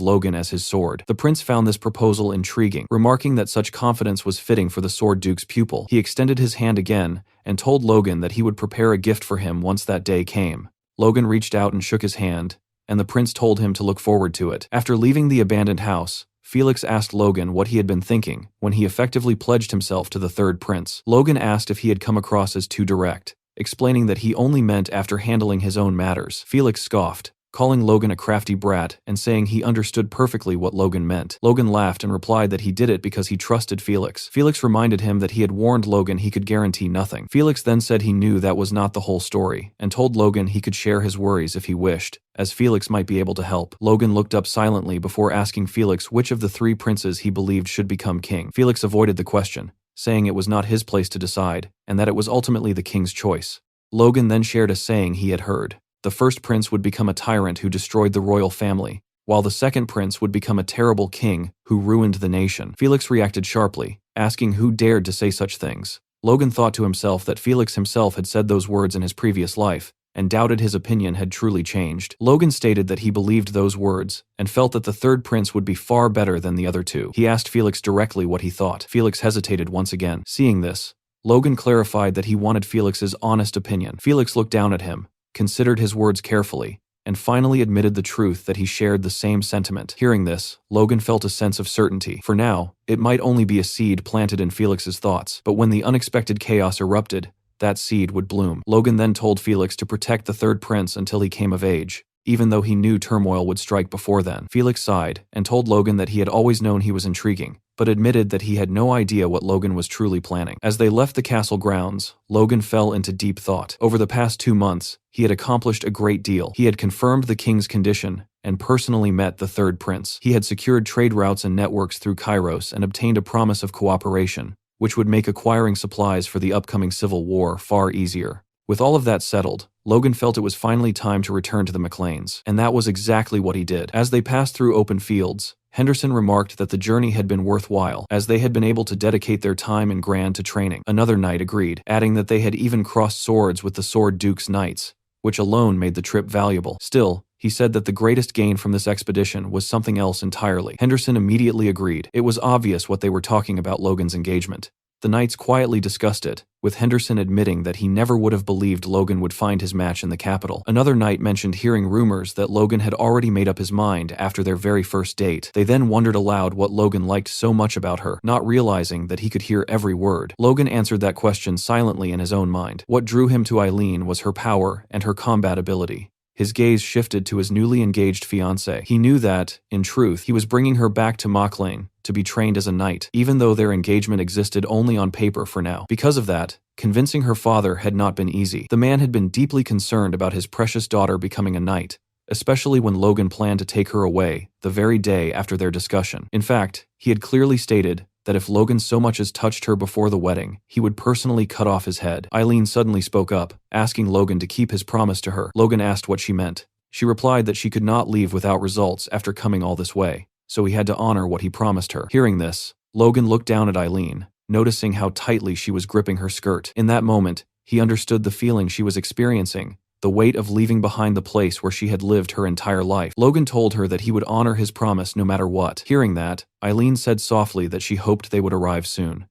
Speaker 1: Logan as his sword. The prince found this proposal intriguing, remarking that such confidence was fitting for the Sword Duke's pupil. He extended his hand again and told Logan that he would prepare a gift for him once that day came. Logan reached out and shook his hand, and the prince told him to look forward to it. After leaving the abandoned house, Felix asked Logan what he had been thinking when he effectively pledged himself to the third prince. Logan asked if he had come across as too direct, explaining that he only meant after handling his own matters. Felix scoffed, calling Logan a crafty brat and saying he understood perfectly what Logan meant. Logan laughed and replied that he did it because he trusted Felix. Felix reminded him that he had warned Logan he could guarantee nothing. Felix then said he knew that was not the whole story, and told Logan he could share his worries if he wished, as Felix might be able to help. Logan looked up silently before asking Felix which of the three princes he believed should become king. Felix avoided the question, saying it was not his place to decide, and that it was ultimately the king's choice. Logan then shared a saying he had heard. The first prince would become a tyrant who destroyed the royal family, while the second prince would become a terrible king who ruined the nation. Felix reacted sharply, asking who dared to say such things. Logan thought to himself that Felix himself had said those words in his previous life, and doubted his opinion had truly changed. Logan stated that he believed those words, and felt that the third prince would be far better than the other two. He asked Felix directly what he thought. Felix hesitated once again. Seeing this, Logan clarified that he wanted Felix's honest opinion. Felix looked down at him, considered his words carefully, and finally admitted the truth that he shared the same sentiment. Hearing this, Logan felt a sense of certainty. For now, it might only be a seed planted in Felix's thoughts, but when the unexpected chaos erupted, that seed would bloom. Logan then told Felix to protect the third prince until he came of age, even though he knew turmoil would strike before then. Felix sighed, and told Logan that he had always known he was intriguing, but admitted that he had no idea what Logan was truly planning. As they left the castle grounds, Logan fell into deep thought. Over the past 2 months, he had accomplished a great deal. He had confirmed the king's condition, and personally met the third prince. He had secured trade routes and networks through Kairos and obtained a promise of cooperation, which would make acquiring supplies for the upcoming civil war far easier. With all of that settled, Logan felt it was finally time to return to the Macleans, and that was exactly what he did. As they passed through open fields, Henderson remarked that the journey had been worthwhile, as they had been able to dedicate their time in Grand to training. Another knight agreed, adding that they had even crossed swords with the Sword Duke's knights, which alone made the trip valuable. Still, he said that the greatest gain from this expedition was something else entirely. Henderson immediately agreed. It was obvious what they were talking about Logan's engagement. The knights quietly discussed it, with Henderson admitting that he never would have believed Logan would find his match in the capital. Another knight mentioned hearing rumors that Logan had already made up his mind after their very first date. They then wondered aloud what Logan liked so much about her, not realizing that he could hear every word. Logan answered that question silently in his own mind. What drew him to Eileen was her power and her combat ability. His gaze shifted to his newly engaged fiancée. He knew that, in truth, he was bringing her back to Maclean, to be trained as a knight, even though their engagement existed only on paper for now. Because of that, convincing her father had not been easy. The man had been deeply concerned about his precious daughter becoming a knight, especially when Logan planned to take her away the very day after their discussion. In fact, he had clearly stated that if Logan so much as touched her before the wedding, he would personally cut off his head. Eileen suddenly spoke up, asking Logan to keep his promise to her. Logan asked what she meant. She replied that she could not leave without results after coming all this way, so he had to honor what he promised her. Hearing this, Logan looked down at Eileen, noticing how tightly she was gripping her skirt. In that moment, he understood the feeling she was experiencing, the weight of leaving behind the place where she had lived her entire life. Logan told her that he would honor his promise no matter what. Hearing that, Eileen said softly that she hoped they would arrive soon.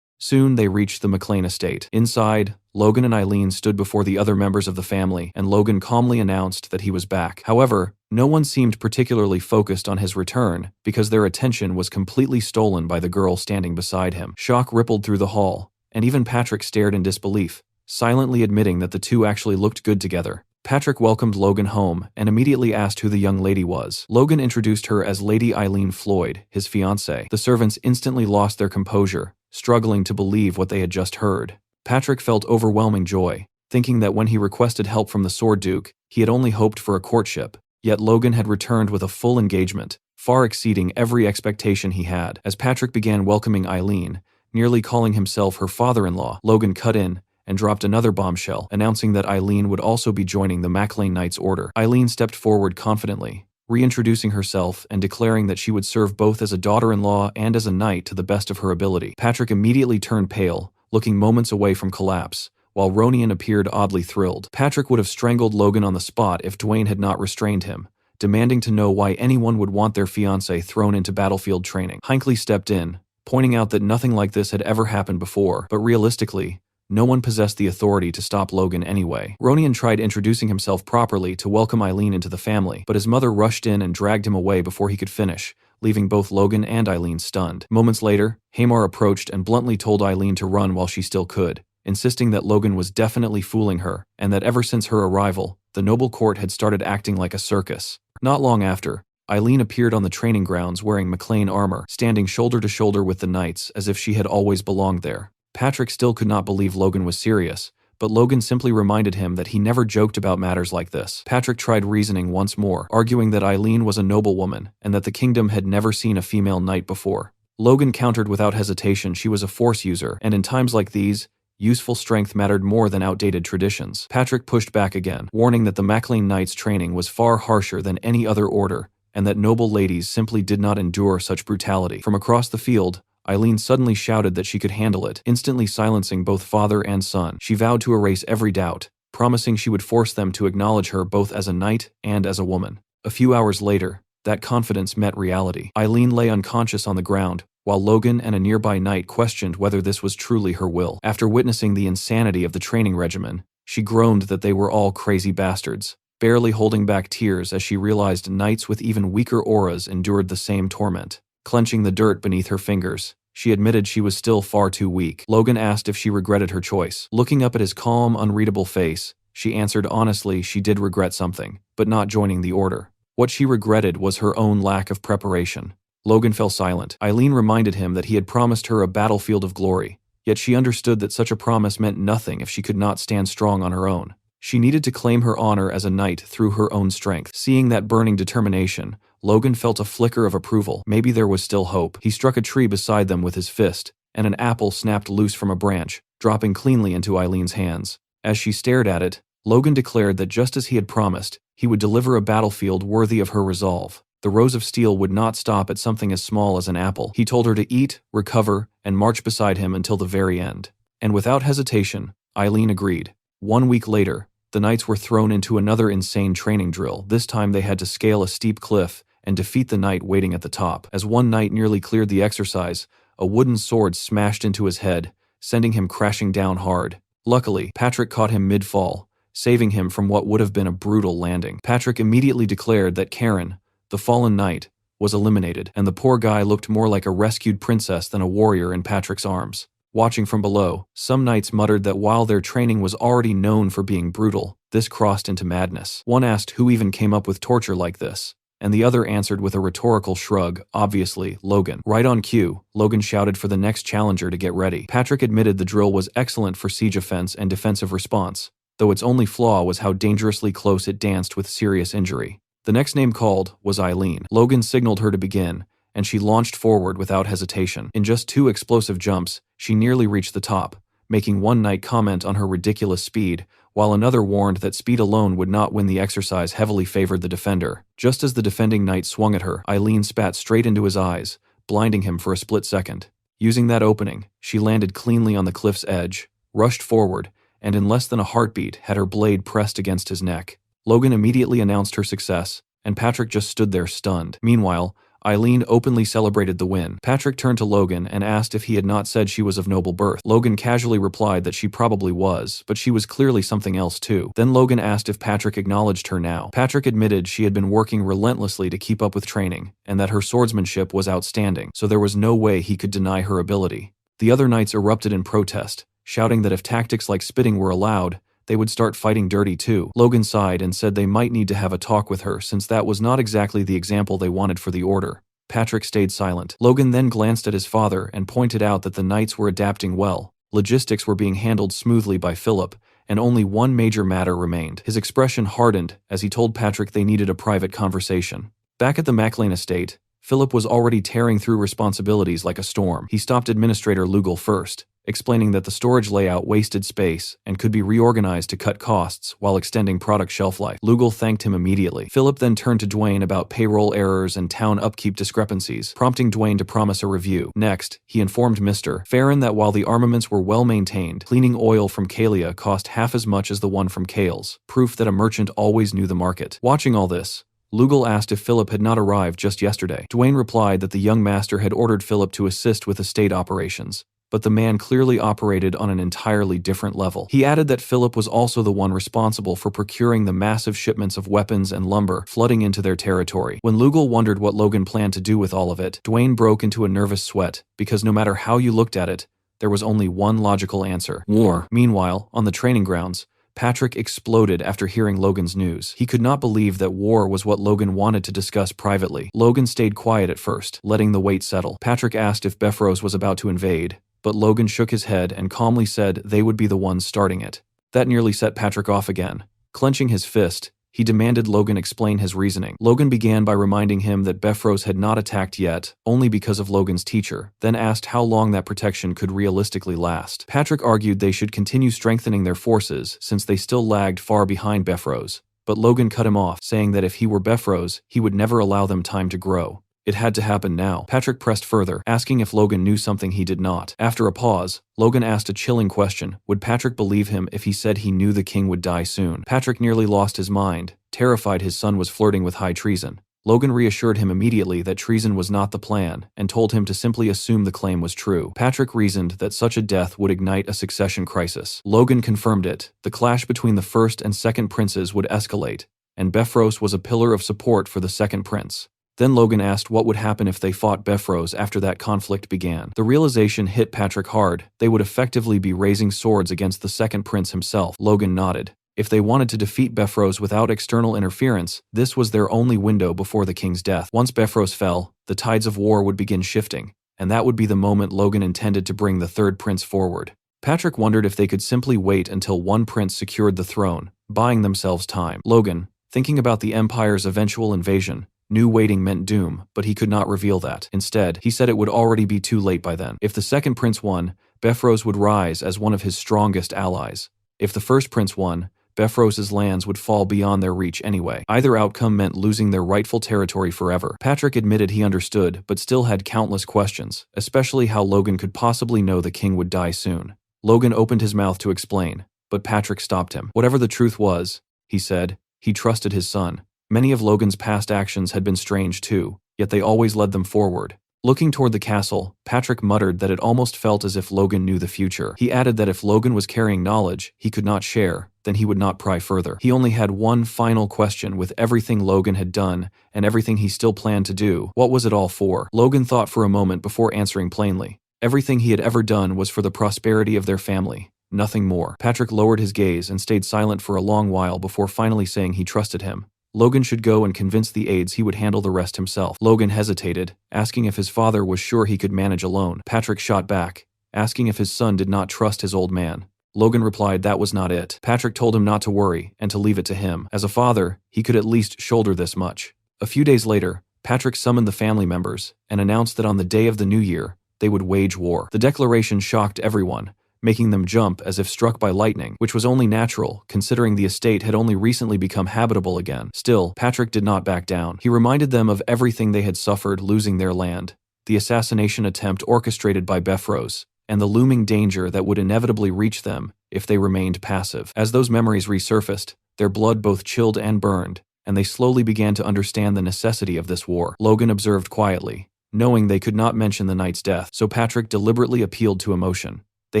Speaker 1: Soon they reached the McLean estate. Inside, Logan and Eileen stood before the other members of the family, and Logan calmly announced that he was back. However, no one seemed particularly focused on his return because their attention was completely stolen by the girl standing beside him. Shock rippled through the hall, and even Patrick stared in disbelief, silently admitting that the two actually looked good together. Patrick welcomed Logan home and immediately asked who the young lady was. Logan introduced her as Lady Eileen Floyd, his fiancée. The servants instantly lost their composure, struggling to believe what they had just heard. Patrick felt overwhelming joy, thinking that when he requested help from the Sword Duke, he had only hoped for a courtship. Yet Logan had returned with a full engagement, far exceeding every expectation he had. As Patrick began welcoming Eileen, nearly calling himself her father-in-law, Logan cut in and dropped another bombshell, announcing that Eileen would also be joining the McLean Knights Order. Eileen stepped forward confidently, reintroducing herself and declaring that she would serve both as a daughter-in-law and as a knight to the best of her ability. Patrick immediately turned pale, looking moments away from collapse, while Ronian appeared oddly thrilled. Patrick would have strangled Logan on the spot if Dwayne had not restrained him, demanding to know why anyone would want their fiancé thrown into battlefield training. Hinckley stepped in, pointing out that nothing like this had ever happened before, but realistically, no one possessed the authority to stop Logan anyway. Ronian tried introducing himself properly to welcome Eileen into the family, but his mother rushed in and dragged him away before he could finish, leaving both Logan and Eileen stunned. Moments later, Hamar approached and bluntly told Eileen to run while she still could, insisting that Logan was definitely fooling her, and that ever since her arrival, the noble court had started acting like a circus. Not long after, Eileen appeared on the training grounds wearing McLean armor, standing shoulder to shoulder with the knights as if she had always belonged there. Patrick still could not believe Logan was serious, but Logan simply reminded him that he never joked about matters like this. Patrick tried reasoning once more, arguing that Eileen was a noblewoman and that the kingdom had never seen a female knight before. Logan countered without hesitation she was a force user, and in times like these, useful strength mattered more than outdated traditions. Patrick pushed back again, warning that the McLean Knights' training was far harsher than any other order, and that noble ladies simply did not endure such brutality. From across the field, Eileen suddenly shouted that she could handle it, instantly silencing both father and son. She vowed to erase every doubt, promising she would force them to acknowledge her both as a knight and as a woman. A few hours later, that confidence met reality. Eileen lay unconscious on the ground, while Logan and a nearby knight questioned whether this was truly her will. After witnessing the insanity of the training regimen, she groaned that they were all crazy bastards, barely holding back tears as she realized knights with even weaker auras endured the same torment. Clenching the dirt beneath her fingers, she admitted she was still far too weak. Logan asked if she regretted her choice. Looking up at his calm, unreadable face, she answered honestly she did regret something, but not joining the order. What she regretted was her own lack of preparation. Logan fell silent. Eileen reminded him that he had promised her a battlefield of glory, yet she understood that such a promise meant nothing if she could not stand strong on her own. She needed to claim her honor as a knight through her own strength. Seeing that burning determination, Logan felt a flicker of approval. Maybe there was still hope. He struck a tree beside them with his fist, and an apple snapped loose from a branch, dropping cleanly into Eileen's hands. As she stared at it, Logan declared that just as he had promised, he would deliver a battlefield worthy of her resolve. The Rose of Steel would not stop at something as small as an apple. He told her to eat, recover, and march beside him until the very end. And without hesitation, Eileen agreed. 1 week later, the knights were thrown into another insane training drill. This time they had to scale a steep cliff and defeat the knight waiting at the top. As one knight nearly cleared the exercise, a wooden sword smashed into his head, sending him crashing down hard. Luckily, Patrick caught him mid-fall, saving him from what would have been a brutal landing. Patrick immediately declared that Karen, the fallen knight, was eliminated, and the poor guy looked more like a rescued princess than a warrior in Patrick's arms. Watching from below, some knights muttered that while their training was already known for being brutal, this crossed into madness. One asked who even came up with torture like this. And the other answered with a rhetorical shrug, obviously, Logan. Right on cue, Logan shouted for the next challenger to get ready. Patrick admitted the drill was excellent for siege offense and defensive response, though its only flaw was how dangerously close it danced with serious injury. The next name called was Eileen. Logan signaled her to begin, and she launched forward without hesitation. In just 2 explosive jumps, she nearly reached the top, making one knight comment on her ridiculous speed, while another warned that speed alone would not win the exercise heavily favored the defender. Just as the defending knight swung at her, Eileen spat straight into his eyes, blinding him for a split second. Using that opening, she landed cleanly on the cliff's edge, rushed forward, and in less than a heartbeat had her blade pressed against his neck. Logan immediately announced her success, and Patrick just stood there stunned. Meanwhile, Eileen openly celebrated the win. Patrick turned to Logan and asked if he had not said she was of noble birth. Logan casually replied that she probably was, but she was clearly something else too. Then Logan asked if Patrick acknowledged her now. Patrick admitted she had been working relentlessly to keep up with training, and that her swordsmanship was outstanding, so there was no way he could deny her ability. The other knights erupted in protest, shouting that if tactics like spitting were allowed, they would start fighting dirty too. Logan sighed and said they might need to have a talk with her since that was not exactly the example they wanted for the order. Patrick stayed silent. Logan then glanced at his father and pointed out that the knights were adapting well. Logistics were being handled smoothly by Philip, and only one major matter remained. His expression hardened as he told Patrick they needed a private conversation. Back at the MacLean estate, Philip was already tearing through responsibilities like a storm. He stopped Administrator Lugal first, explaining that the storage layout wasted space and could be reorganized to cut costs while extending product shelf life. Lugal thanked him immediately. Philip then turned to Dwayne about payroll errors and town upkeep discrepancies, prompting Dwayne to promise a review. Next, he informed Mr. Farron that while the armaments were well maintained, cleaning oil from Kalia cost half as much as the one from Kales, proof that a merchant always knew the market. Watching all this, Lugal asked if Philip had not arrived just yesterday. Dwayne replied that the young master had ordered Philip to assist with estate operations, but the man clearly operated on an entirely different level. He added that Philip was also the one responsible for procuring the massive shipments of weapons and lumber flooding into their territory. When Lugal wondered what Logan planned to do with all of it, Dwayne broke into a nervous sweat, because no matter how you looked at it, there was only one logical answer: war. Meanwhile, on the training grounds, Patrick exploded after hearing Logan's news. He could not believe that war was what Logan wanted to discuss privately. Logan stayed quiet at first, letting the weight settle. Patrick asked if Befros was about to invade, but Logan shook his head and calmly said they would be the ones starting it. That nearly set Patrick off again. Clenching his fist, he demanded Logan explain his reasoning. Logan began by reminding him that Befros had not attacked yet, only because of Logan's teacher, then asked how long that protection could realistically last. Patrick argued they should continue strengthening their forces since they still lagged far behind Befros, but Logan cut him off, saying that if he were Befros, he would never allow them time to grow. It had to happen now. Patrick pressed further, asking if Logan knew something he did not. After a pause, Logan asked a chilling question. Would Patrick believe him if he said he knew the king would die soon? Patrick nearly lost his mind, terrified his son was flirting with high treason. Logan reassured him immediately that treason was not the plan, and told him to simply assume the claim was true. Patrick reasoned that such a death would ignite a succession crisis. Logan confirmed it. The clash between the first and second princes would escalate, and Befros was a pillar of support for the second prince. Then Logan asked what would happen if they fought Befros after that conflict began. The realization hit Patrick hard. They would effectively be raising swords against the second prince himself. Logan nodded. If they wanted to defeat Befros without external interference, this was their only window before the king's death. Once Befros fell, the tides of war would begin shifting, and that would be the moment Logan intended to bring the third prince forward. Patrick wondered if they could simply wait until one prince secured the throne, buying themselves time. Logan, thinking about the Empire's eventual invasion, knew waiting meant doom, but he could not reveal that. Instead, he said it would already be too late by then. If the second prince won, Befros would rise as one of his strongest allies. If the first prince won, Befros's lands would fall beyond their reach anyway. Either outcome meant losing their rightful territory forever. Patrick admitted he understood, but still had countless questions, especially how Logan could possibly know the king would die soon. Logan opened his mouth to explain, but Patrick stopped him. Whatever the truth was, he said, he trusted his son. Many of Logan's past actions had been strange too, yet they always led them forward. Looking toward the castle, Patrick muttered that it almost felt as if Logan knew the future. He added that if Logan was carrying knowledge he could not share, then he would not pry further. He only had one final question with everything Logan had done and everything he still planned to do. What was it all for? Logan thought for a moment before answering plainly. Everything he had ever done was for the prosperity of their family, nothing more. Patrick lowered his gaze and stayed silent for a long while before finally saying he trusted him. Logan should go and convince the aides he would handle the rest himself. Logan hesitated, asking if his father was sure he could manage alone. Patrick shot back, asking if his son did not trust his old man. Logan replied that was not it. Patrick told him not to worry and to leave it to him. As a father, he could at least shoulder this much. A few days later, Patrick summoned the family members and announced that on the day of the new year, they would wage war. The declaration shocked everyone, making them jump as if struck by lightning, which was only natural, considering the estate had only recently become habitable again. Still, Patrick did not back down. He reminded them of everything they had suffered losing their land, the assassination attempt orchestrated by Befros, and the looming danger that would inevitably reach them if they remained passive. As those memories resurfaced, their blood both chilled and burned, and they slowly began to understand the necessity of this war. Logan observed quietly, knowing they could not mention the knight's death, so Patrick deliberately appealed to emotion. They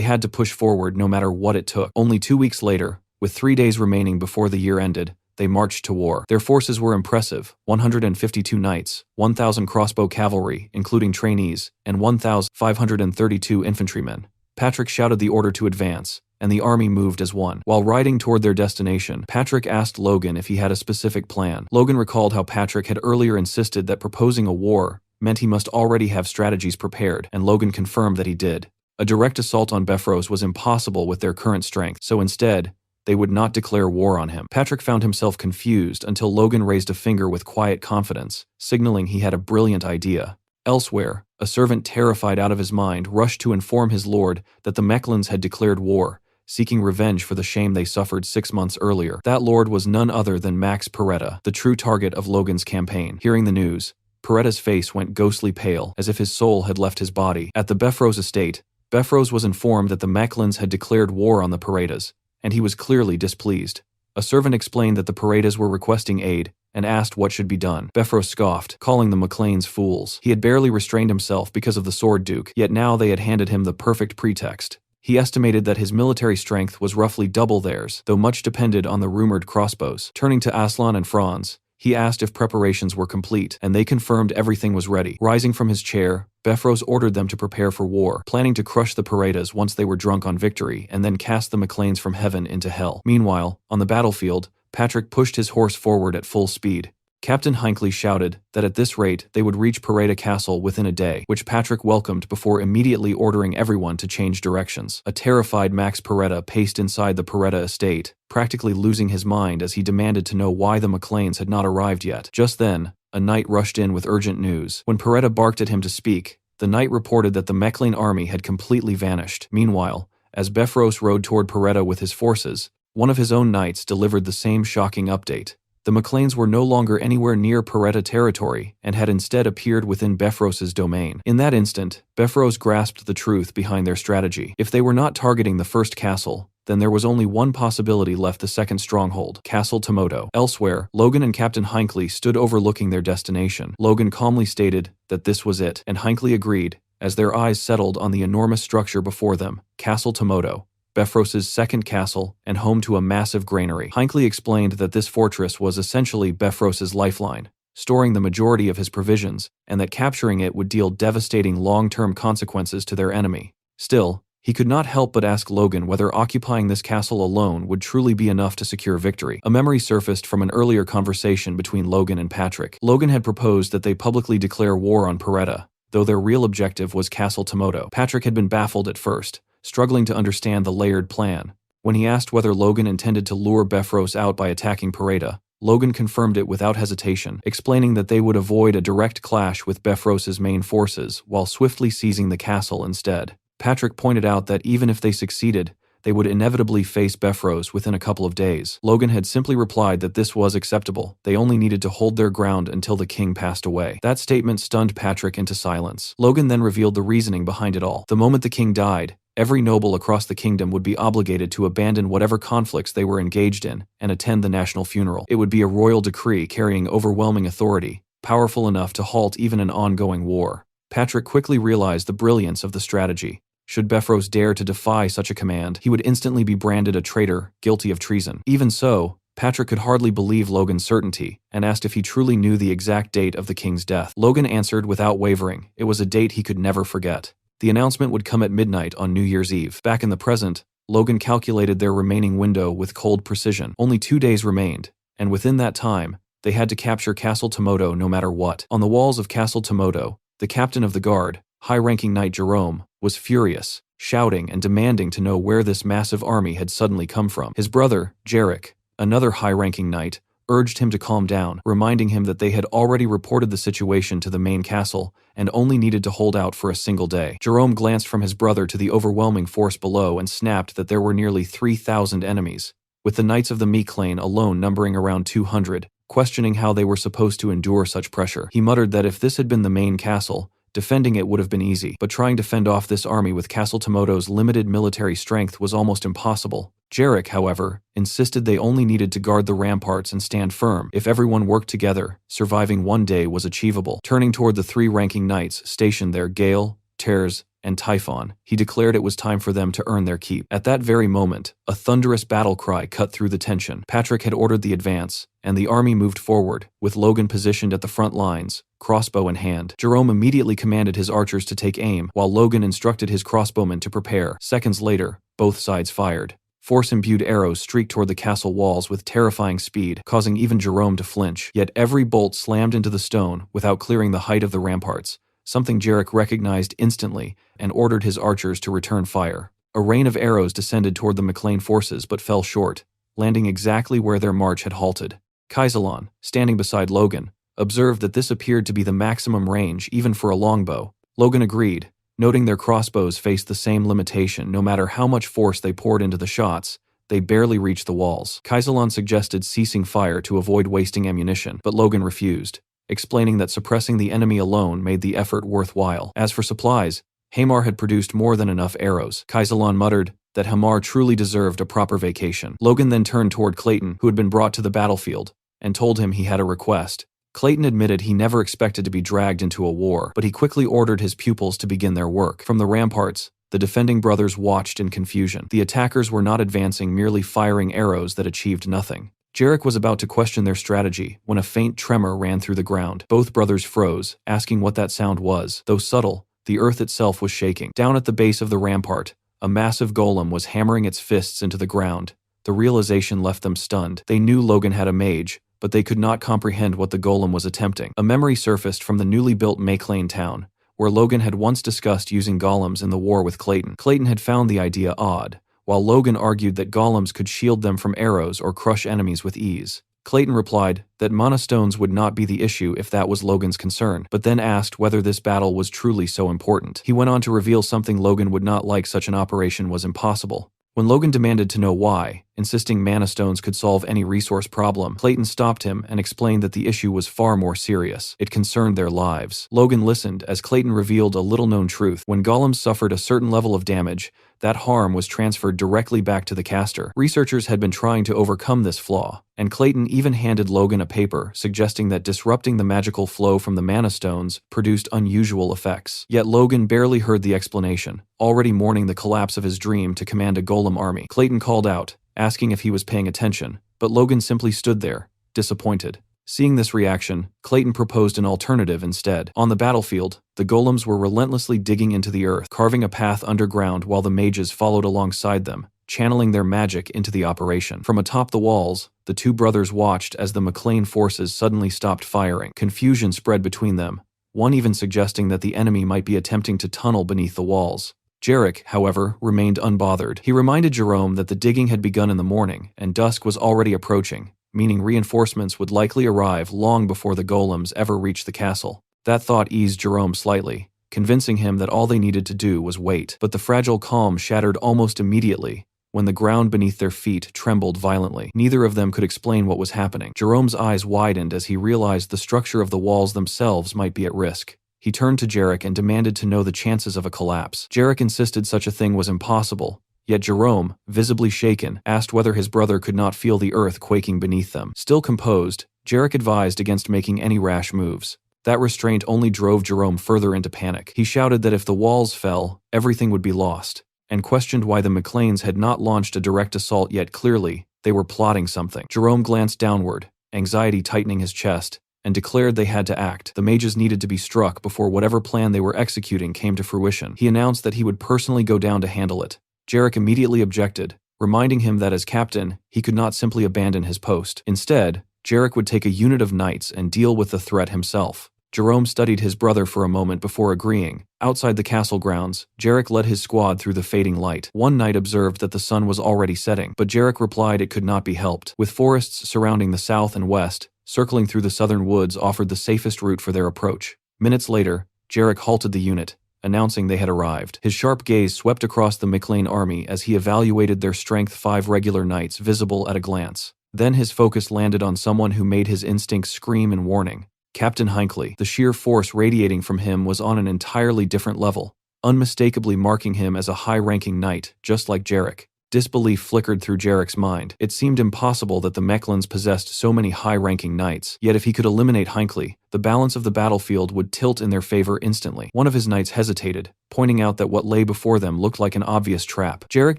Speaker 1: had to push forward no matter what it took. Only 2 weeks later, with 3 days remaining before the year ended, they marched to war. Their forces were impressive: 152 knights, 1,000 crossbow cavalry, including trainees, and 1,532 infantrymen. Patrick shouted the order to advance, and the army moved as one. While riding toward their destination, Patrick asked Logan if he had a specific plan. Logan recalled how Patrick had earlier insisted that proposing a war meant he must already have strategies prepared, and Logan confirmed that he did. A direct assault on Befros was impossible with their current strength, so instead, they would not declare war on him. Patrick found himself confused until Logan raised a finger with quiet confidence, signaling he had a brilliant idea. Elsewhere, a servant terrified out of his mind rushed to inform his lord that the Mechlins had declared war, seeking revenge for the shame they suffered 6 months earlier. That lord was none other than Max Peretta, the true target of Logan's campaign. Hearing the news, Peretta's face went ghostly pale, as if his soul had left his body. At the Befros estate, Befros was informed that the Mechlins had declared war on the Perettas, and he was clearly displeased. A servant explained that the Perettas were requesting aid and asked what should be done. Befros scoffed, calling the McLeans fools. He had barely restrained himself because of the Sword Duke, yet now they had handed him the perfect pretext. He estimated that his military strength was roughly double theirs, though much depended on the rumored crossbows. Turning to Aslan and Franz, he asked if preparations were complete, and they confirmed everything was ready. Rising from his chair, Befros ordered them to prepare for war, planning to crush the Perettas once they were drunk on victory and then cast the McLeans from heaven into hell. Meanwhile, on the battlefield, Patrick pushed his horse forward at full speed. Captain Hinckley shouted that at this rate they would reach Peretta Castle within a day, which Patrick welcomed before immediately ordering everyone to change directions. A terrified Max Peretta paced inside the Peretta estate, practically losing his mind as he demanded to know why the McLeans had not arrived yet. Just then, a knight rushed in with urgent news. When Peretta barked at him to speak, the knight reported that the Mechlin army had completely vanished. Meanwhile, as Befros rode toward Peretta with his forces, one of his own knights delivered the same shocking update. The McLeans were no longer anywhere near Peretta territory and had instead appeared within Befros's domain. In that instant, Befros grasped the truth behind their strategy. If they were not targeting the first castle, then there was only one possibility left: the second stronghold, Castle Tomoto. Elsewhere, Logan and Captain Hinckley stood overlooking their destination. Logan calmly stated that this was it, and Hinckley agreed, as their eyes settled on the enormous structure before them, Castle Tomoto, Befros's second castle and home to a massive granary. Hinckley explained that this fortress was essentially Befros's lifeline, storing the majority of his provisions, and that capturing it would deal devastating long-term consequences to their enemy. Still, he could not help but ask Logan whether occupying this castle alone would truly be enough to secure victory. A memory surfaced from an earlier conversation between Logan and Patrick. Logan had proposed that they publicly declare war on Peretta, though their real objective was Castle Tomoto. Patrick had been baffled at first, struggling to understand the layered plan. When he asked whether Logan intended to lure Befros out by attacking Peretta, Logan confirmed it without hesitation, explaining that they would avoid a direct clash with Befros's main forces while swiftly seizing the castle instead. Patrick pointed out that even if they succeeded, they would inevitably face Befros within a couple of days. Logan had simply replied that this was acceptable. They only needed to hold their ground until the king passed away. That statement stunned Patrick into silence. Logan then revealed the reasoning behind it all. The moment the king died, every noble across the kingdom would be obligated to abandon whatever conflicts they were engaged in and attend the national funeral. It would be a royal decree carrying overwhelming authority, powerful enough to halt even an ongoing war. Patrick quickly realized the brilliance of the strategy. Should Befros dare to defy such a command, he would instantly be branded a traitor, guilty of treason. Even so, Patrick could hardly believe Logan's certainty, and asked if he truly knew the exact date of the king's death. Logan answered without wavering. It was a date he could never forget. The announcement would come at midnight on New Year's Eve. Back in the present, Logan calculated their remaining window with cold precision. Only 2 days remained, and within that time, They had to capture Castle Tomoto no matter what. On the walls of Castle Tomoto, the captain of the guard, high-ranking knight Jerome, was furious, shouting and demanding to know where this massive army had suddenly come from. His brother, Jarek, another high-ranking knight, urged him to calm down, reminding him that they had already reported the situation to the main castle and only needed to hold out for a single day. Jerome glanced from his brother to the overwhelming force below and snapped that there were nearly 3,000 enemies, with the Knights of the Miclane alone numbering around 200, questioning how they were supposed to endure such pressure. He muttered that if this had been the main castle, defending it would have been easy, but trying to fend off this army with Castle Tomoto's limited military strength was almost impossible. Jarek, however, insisted they only needed to guard the ramparts and stand firm. If everyone worked together, surviving one day was achievable. Turning toward the three ranking knights stationed there, Gale, Tears, and Typhon, he declared it was time for them to earn their keep. At that very moment, a thunderous battle cry cut through the tension. Patrick had ordered the advance, and the army moved forward, with Logan positioned at the front lines, crossbow in hand. Jerome immediately commanded his archers to take aim, while Logan instructed his crossbowmen to prepare. Seconds later, both sides fired. Force-imbued arrows streaked toward the castle walls with terrifying speed, causing even Jerome to flinch. Yet every bolt slammed into the stone without clearing the height of the ramparts, something Jarek recognized instantly and ordered his archers to return fire. A rain of arrows descended toward the McLean forces but fell short, landing exactly where their march had halted. Kaisalon, standing beside Logan, observed that this appeared to be the maximum range even for a longbow. Logan agreed, noting their crossbows faced the same limitation. No matter how much force they poured into the shots, they barely reached the walls. Kaisalon suggested ceasing fire to avoid wasting ammunition, but Logan refused, explaining that suppressing the enemy alone made the effort worthwhile. As for supplies, Hamar had produced more than enough arrows. Kaisalon muttered that Hamar truly deserved a proper vacation. Logan then turned toward Clayton, who had been brought to the battlefield, and told him he had a request. Clayton admitted he never expected to be dragged into a war, but he quickly ordered his pupils to begin their work. From the ramparts, the defending brothers watched in confusion. The attackers were not advancing, merely firing arrows that achieved nothing. Jarek was about to question their strategy when a faint tremor ran through the ground. Both brothers froze, asking what that sound was. Though subtle, the earth itself was shaking. Down at the base of the rampart, a massive golem was hammering its fists into the ground. The realization left them stunned. They knew Logan had a mage, but they could not comprehend what the golem was attempting. A memory surfaced from the newly built Miclane town, where Logan had once discussed using golems in the war with Clayton. Clayton had found the idea odd, while Logan argued that golems could shield them from arrows or crush enemies with ease. Clayton replied that mana stones would not be the issue if that was Logan's concern, but then asked whether this battle was truly so important. He went on to reveal something Logan would not like: such an operation was impossible. When Logan demanded to know why, insisting mana stones could solve any resource problem, Clayton stopped him and explained that the issue was far more serious. It concerned their lives. Logan listened as Clayton revealed a little-known truth. When golems suffered a certain level of damage, that harm was transferred directly back to the caster. Researchers had been trying to overcome this flaw, and Clayton even handed Logan a paper suggesting that disrupting the magical flow from the mana stones produced unusual effects. Yet Logan barely heard the explanation, already mourning the collapse of his dream to command a golem army. Clayton called out, asking if he was paying attention, but Logan simply stood there, disappointed. Seeing this reaction, Clayton proposed an alternative instead. On the battlefield, the golems were relentlessly digging into the earth, carving a path underground while the mages followed alongside them, channeling their magic into the operation. From atop the walls, the two brothers watched as the McLean forces suddenly stopped firing. Confusion spread between them, one even suggesting that the enemy might be attempting to tunnel beneath the walls. Jarek, however, remained unbothered. He reminded Jerome that the digging had begun in the morning, and dusk was already approaching, meaning reinforcements would likely arrive long before the golems ever reached the castle. That thought eased Jerome slightly, convincing him that all they needed to do was wait. But the fragile calm shattered almost immediately when the ground beneath their feet trembled violently. Neither of them could explain what was happening. Jerome's eyes widened as he realized the structure of the walls themselves might be at risk. He turned to Jarek and demanded to know the chances of a collapse. Jarek insisted such a thing was impossible, yet Jerome, visibly shaken, asked whether his brother could not feel the earth quaking beneath them. Still composed, Jarek advised against making any rash moves. That restraint only drove Jerome further into panic. He shouted that if the walls fell, everything would be lost, and questioned why the McLeans had not launched a direct assault yet. Clearly, they were plotting something. Jerome glanced downward, anxiety tightening his chest, and declared they had to act. The mages needed to be struck before whatever plan they were executing came to fruition. He announced that he would personally go down to handle it. Jarek immediately objected, reminding him that as captain, he could not simply abandon his post. Instead, Jarek would take a unit of knights and deal with the threat himself. Jerome studied his brother for a moment before agreeing. Outside the castle grounds, Jarek led his squad through the fading light. One knight observed that the sun was already setting, but Jarek replied it could not be helped. With forests surrounding the south and west, circling through the southern woods offered the safest route for their approach. Minutes later, Jarek halted the unit, announcing they had arrived. His sharp gaze swept across the McLean army as he evaluated their strength 5 regular knights visible at a glance. Then his focus landed on someone who made his instincts scream in warning. Captain Hinckley. The sheer force radiating from him was on an entirely different level, unmistakably marking him as a high-ranking knight, just like Jarek. Disbelief flickered through Jarek's mind. It seemed impossible that the Mechlins possessed so many high-ranking knights, yet if he could eliminate Hinckley, the balance of the battlefield would tilt in their favor instantly. One of his knights hesitated, pointing out that what lay before them looked like an obvious trap. Jarek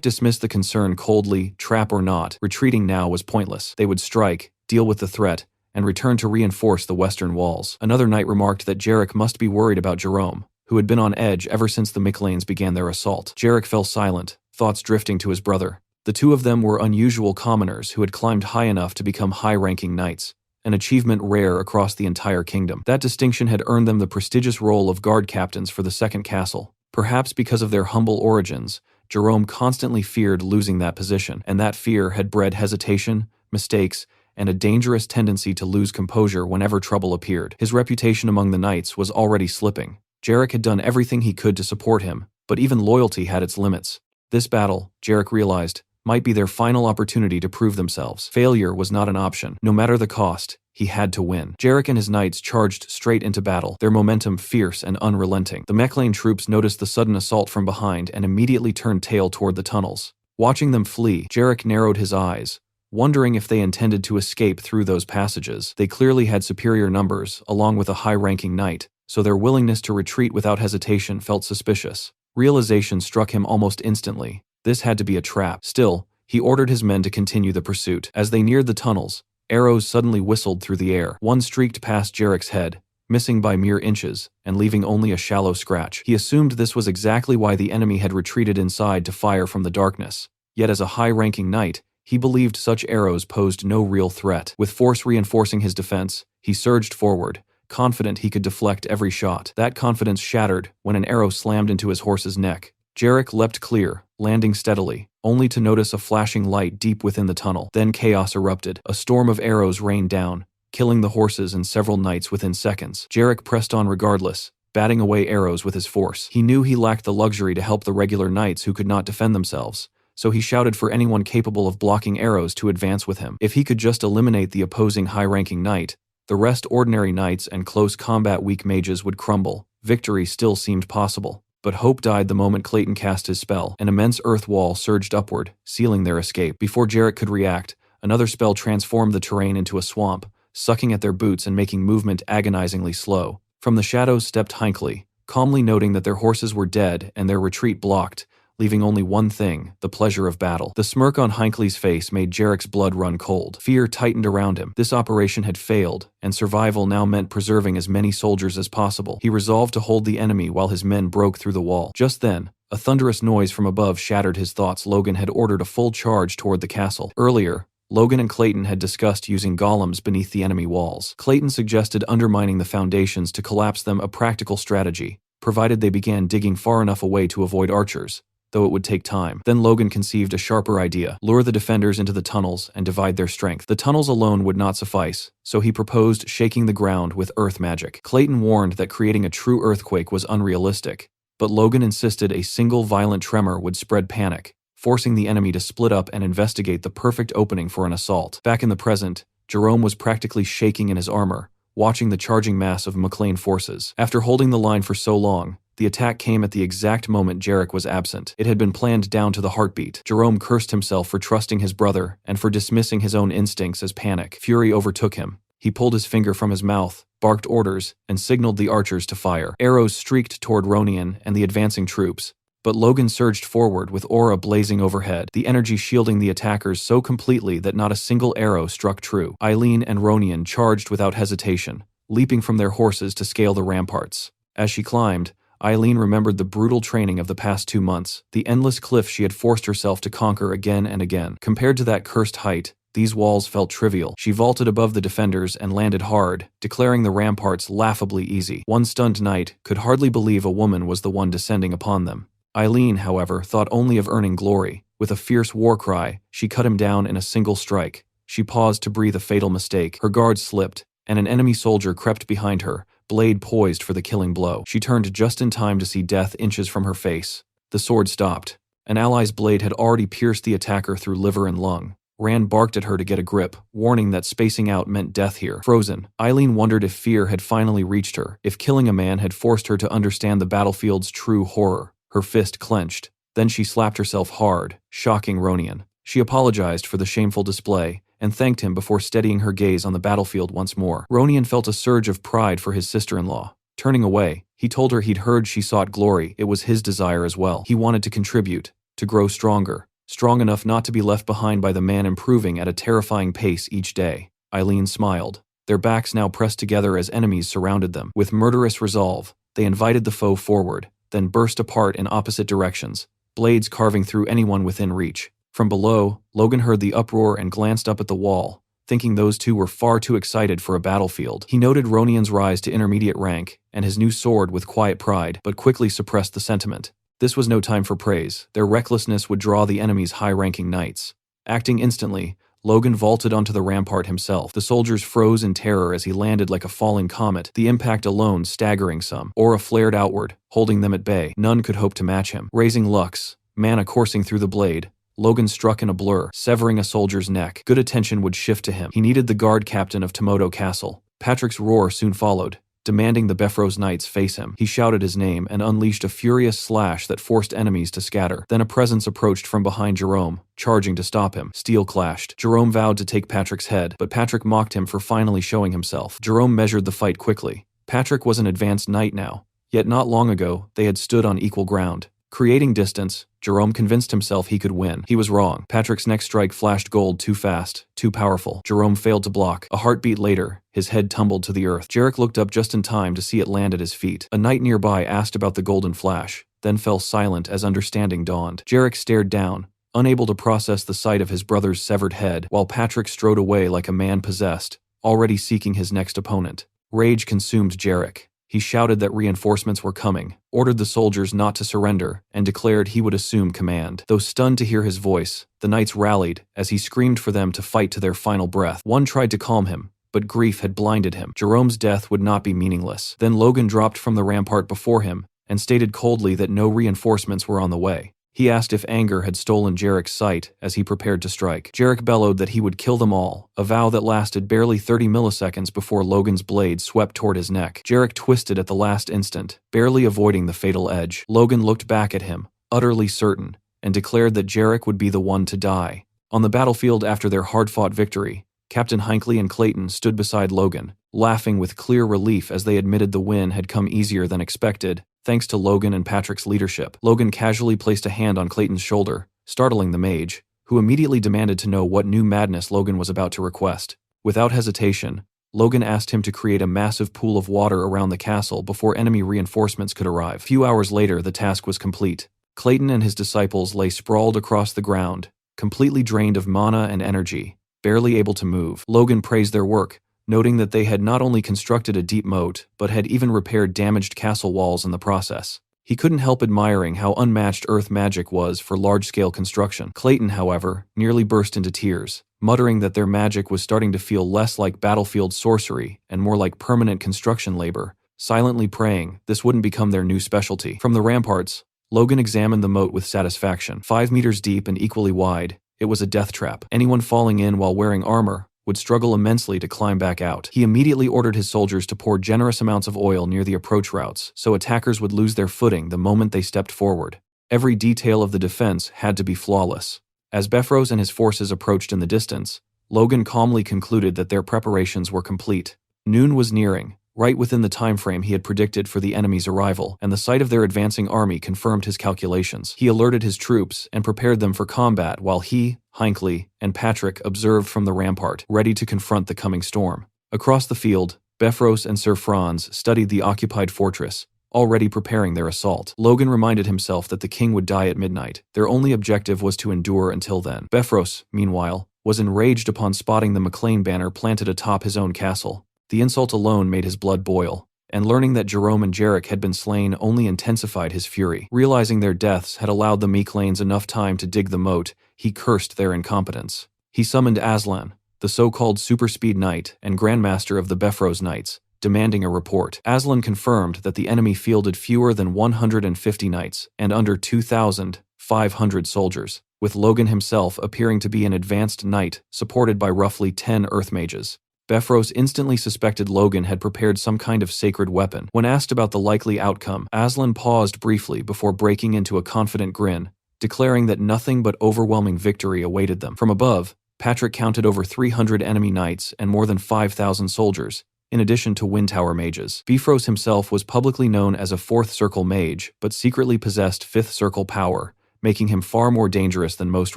Speaker 1: dismissed the concern coldly. Trap or not, retreating now was pointless. They would strike, deal with the threat, and return to reinforce the western walls. Another knight remarked that Jarek must be worried about Jerome, who had been on edge ever since the McLeans began their assault. Jarek fell silent, thoughts drifting to his brother. The two of them were unusual commoners who had climbed high enough to become high-ranking knights, an achievement rare across the entire kingdom. That distinction had earned them the prestigious role of guard captains for the second castle. Perhaps because of their humble origins, Jerome constantly feared losing that position, and that fear had bred hesitation, mistakes, and a dangerous tendency to lose composure whenever trouble appeared. His reputation among the knights was already slipping. Jarek had done everything he could to support him, but even loyalty had its limits. This battle, Jarek realized, might be their final opportunity to prove themselves. Failure was not an option. No matter the cost, he had to win. Jarek and his knights charged straight into battle, their momentum fierce and unrelenting. The McLean troops noticed the sudden assault from behind and immediately turned tail toward the tunnels. Watching them flee, Jarek narrowed his eyes, wondering if they intended to escape through those passages. They clearly had superior numbers, along with a high-ranking knight, so their willingness to retreat without hesitation felt suspicious. Realization struck him almost instantly. This had to be a trap. Still, he ordered his men to continue the pursuit. As they neared the tunnels, arrows suddenly whistled through the air. One streaked past Jarek's head, missing by mere inches, and leaving only a shallow scratch. He assumed this was exactly why the enemy had retreated inside to fire from the darkness. Yet as a high-ranking knight, he believed such arrows posed no real threat. With force reinforcing his defense, he surged forward, confident he could deflect every shot. That confidence shattered when an arrow slammed into his horse's neck. Jarek leapt clear, landing steadily, only to notice a flashing light deep within the tunnel. Then chaos erupted. A storm of arrows rained down, killing the horses and several knights within seconds. Jarek pressed on regardless, batting away arrows with his force. He knew he lacked the luxury to help the regular knights who could not defend themselves, so he shouted for anyone capable of blocking arrows to advance with him. If he could just eliminate the opposing high-ranking knight, the rest ordinary knights and close combat weak mages would crumble. Victory still seemed possible. But hope died the moment Clayton cast his spell. An immense earth wall surged upward, sealing their escape. Before Jarek could react, another spell transformed the terrain into a swamp, sucking at their boots and making movement agonizingly slow. From the shadows stepped Hinckley, calmly noting that their horses were dead and their retreat blocked, leaving only one thing, the pleasure of battle. The smirk on Hinckley's face made Jarek's blood run cold. Fear tightened around him. This operation had failed, and survival now meant preserving as many soldiers as possible. He resolved to hold the enemy while his men broke through the wall. Just then, a thunderous noise from above shattered his thoughts. Logan had ordered a full charge toward the castle. Earlier, Logan and Clayton had discussed using golems beneath the enemy walls. Clayton suggested undermining the foundations to collapse them, a practical strategy, provided they began digging far enough away to avoid archers, though it would take time. Then Logan conceived a sharper idea: lure the defenders into the tunnels and divide their strength. The tunnels alone would not suffice, so he proposed shaking the ground with earth magic. Clayton warned that creating a true earthquake was unrealistic, but Logan insisted a single violent tremor would spread panic, forcing the enemy to split up and investigate the perfect opening for an assault. Back in the present, Jerome was practically shaking in his armor, watching the charging mass of McLean forces. After holding the line for so long, the attack came at the exact moment Jarek was absent. It had been planned down to the heartbeat. Jerome cursed himself for trusting his brother and for dismissing his own instincts as panic. Fury overtook him. He pulled his finger from his mouth, barked orders, and signaled the archers to fire. Arrows streaked toward Ronian and the advancing troops, but Logan surged forward with aura blazing overhead, the energy shielding the attackers so completely that not a single arrow struck true. Eileen and Ronian charged without hesitation, leaping from their horses to scale the ramparts. As she climbed, Eileen remembered the brutal training of the past 2 months, the endless cliff she had forced herself to conquer again and again. Compared to that cursed height, These walls felt trivial. She vaulted above the defenders and landed hard, declaring the ramparts laughably easy. One stunned knight could hardly believe a woman was the one descending upon them. Eileen, however, thought only of earning glory. With a fierce war cry, she cut him down in a single strike. She paused to breathe a fatal mistake. Her guard slipped, and an enemy soldier crept behind her, blade poised for the killing blow. She turned just in time to see death inches from her face. The sword stopped. An ally's blade had already pierced the attacker through liver and lung. Rand barked at her to get a grip, warning that spacing out meant death here. Frozen, Eileen wondered if fear had finally reached her, if killing a man had forced her to understand the battlefield's true horror. Her fist clenched. Then she slapped herself hard, shocking Ronian. She apologized for the shameful display, and thanked him before steadying her gaze on the battlefield once more. Ronian felt a surge of pride for his sister-in-law. Turning away, he told her he'd heard she sought glory. It was his desire as well. He wanted to contribute, to grow stronger, strong enough not to be left behind by the man improving at a terrifying pace each day. Eileen smiled. Their backs now pressed together as enemies surrounded them. With murderous resolve, they invited the foe forward, then burst apart in opposite directions, blades carving through anyone within reach. From below, Logan heard the uproar and glanced up at the wall, thinking those two were far too excited for a battlefield. He noted Ronian's rise to intermediate rank, and his new sword with quiet pride, but quickly suppressed the sentiment. This was no time for praise. Their recklessness would draw the enemy's high-ranking knights. Acting instantly, Logan vaulted onto the rampart himself. The soldiers froze in terror as he landed like a falling comet, the impact alone staggering some. Aura flared outward, holding them at bay. None could hope to match him. Raising Lux, mana coursing through the blade, Logan struck in a blur, severing a soldier's neck. Good attention would shift to him. He needed the guard captain of Tomoto Castle. Patrick's roar soon followed, demanding the Befros knights face him. He shouted his name and unleashed a furious slash that forced enemies to scatter. Then a presence approached from behind Jerome, charging to stop him. Steel clashed. Jerome vowed to take Patrick's head, but Patrick mocked him for finally showing himself. Jerome measured the fight quickly. Patrick was an advanced knight now, yet not long ago they had stood on equal ground. Creating distance, Jerome convinced himself he could win. He was wrong. Patrick's next strike flashed gold too fast, too powerful. Jerome failed to block. A heartbeat later, his head tumbled to the earth. Jarek looked up just in time to see it land at his feet. A knight nearby asked about the golden flash, then fell silent as understanding dawned. Jarek stared down, unable to process the sight of his brother's severed head, while Patrick strode away like a man possessed, already seeking his next opponent. Rage consumed Jarek. He shouted that reinforcements were coming, ordered the soldiers not to surrender, and declared he would assume command. Though stunned to hear his voice, the knights rallied as he screamed for them to fight to their final breath. One tried to calm him, but grief had blinded him. Jerome's death would not be meaningless. Then Logan dropped from the rampart before him and stated coldly that no reinforcements were on the way. He asked if anger had stolen Jarek's sight as he prepared to strike. Jarek bellowed that he would kill them all, a vow that lasted barely 30 milliseconds before Logan's blade swept toward his neck. Jarek twisted at the last instant, barely avoiding the fatal edge. Logan looked back at him, utterly certain, and declared that Jarek would be the one to die. On the battlefield after their hard-fought victory, Captain Hinckley and Clayton stood beside Logan, laughing with clear relief as they admitted the win had come easier than expected, thanks to Logan and Patrick's leadership. Logan casually placed a hand on Clayton's shoulder, startling the mage, who immediately demanded to know what new madness Logan was about to request. Without hesitation, Logan asked him to create a massive pool of water around the castle before enemy reinforcements could arrive. A few hours later, the task was complete. Clayton and his disciples lay sprawled across the ground, completely drained of mana and energy, barely able to move. Logan praised their work, noting that they had not only constructed a deep moat, but had even repaired damaged castle walls in the process. He couldn't help admiring how unmatched earth magic was for large-scale construction. Clayton, however, nearly burst into tears, muttering that their magic was starting to feel less like battlefield sorcery and more like permanent construction labor, silently praying this wouldn't become their new specialty. From the ramparts, Logan examined the moat with satisfaction. 5 meters deep and equally wide, it was a death trap. Anyone falling in while wearing armor would struggle immensely to climb back out. He immediately ordered his soldiers to pour generous amounts of oil near the approach routes, so attackers would lose their footing the moment they stepped forward. Every detail of the defense had to be flawless. As Befros and his forces approached in the distance, Logan calmly concluded that their preparations were complete. Noon was nearing, right within the time frame he had predicted for the enemy's arrival, and the sight of their advancing army confirmed his calculations. He alerted his troops and prepared them for combat while he, Hinckley, and Patrick observed from the rampart, ready to confront the coming storm. Across the field, Befros and Sir Franz studied the occupied fortress, already preparing their assault. Logan reminded himself that the king would die at midnight. Their only objective was to endure until then. Befros, meanwhile, was enraged upon spotting the McLean banner planted atop his own castle. The insult alone made his blood boil, and learning that Jerome and Jarek had been slain only intensified his fury. Realizing their deaths had allowed the McLeans enough time to dig the moat, he cursed their incompetence. He summoned Aslan, the so-called super-speed knight and grandmaster of the Befros Knights, demanding a report. Aslan confirmed that the enemy fielded fewer than 150 knights and under 2,500 soldiers, with Logan himself appearing to be an advanced knight supported by roughly 10 earth mages. Befros instantly suspected Logan had prepared some kind of sacred weapon. When asked about the likely outcome, Aslan paused briefly before breaking into a confident grin, declaring that nothing but overwhelming victory awaited them. From above, Patrick counted over 300 enemy knights and more than 5,000 soldiers, in addition to Wind Tower mages. Bifrost himself was publicly known as a Fourth Circle mage, but secretly possessed Fifth Circle power, making him far more dangerous than most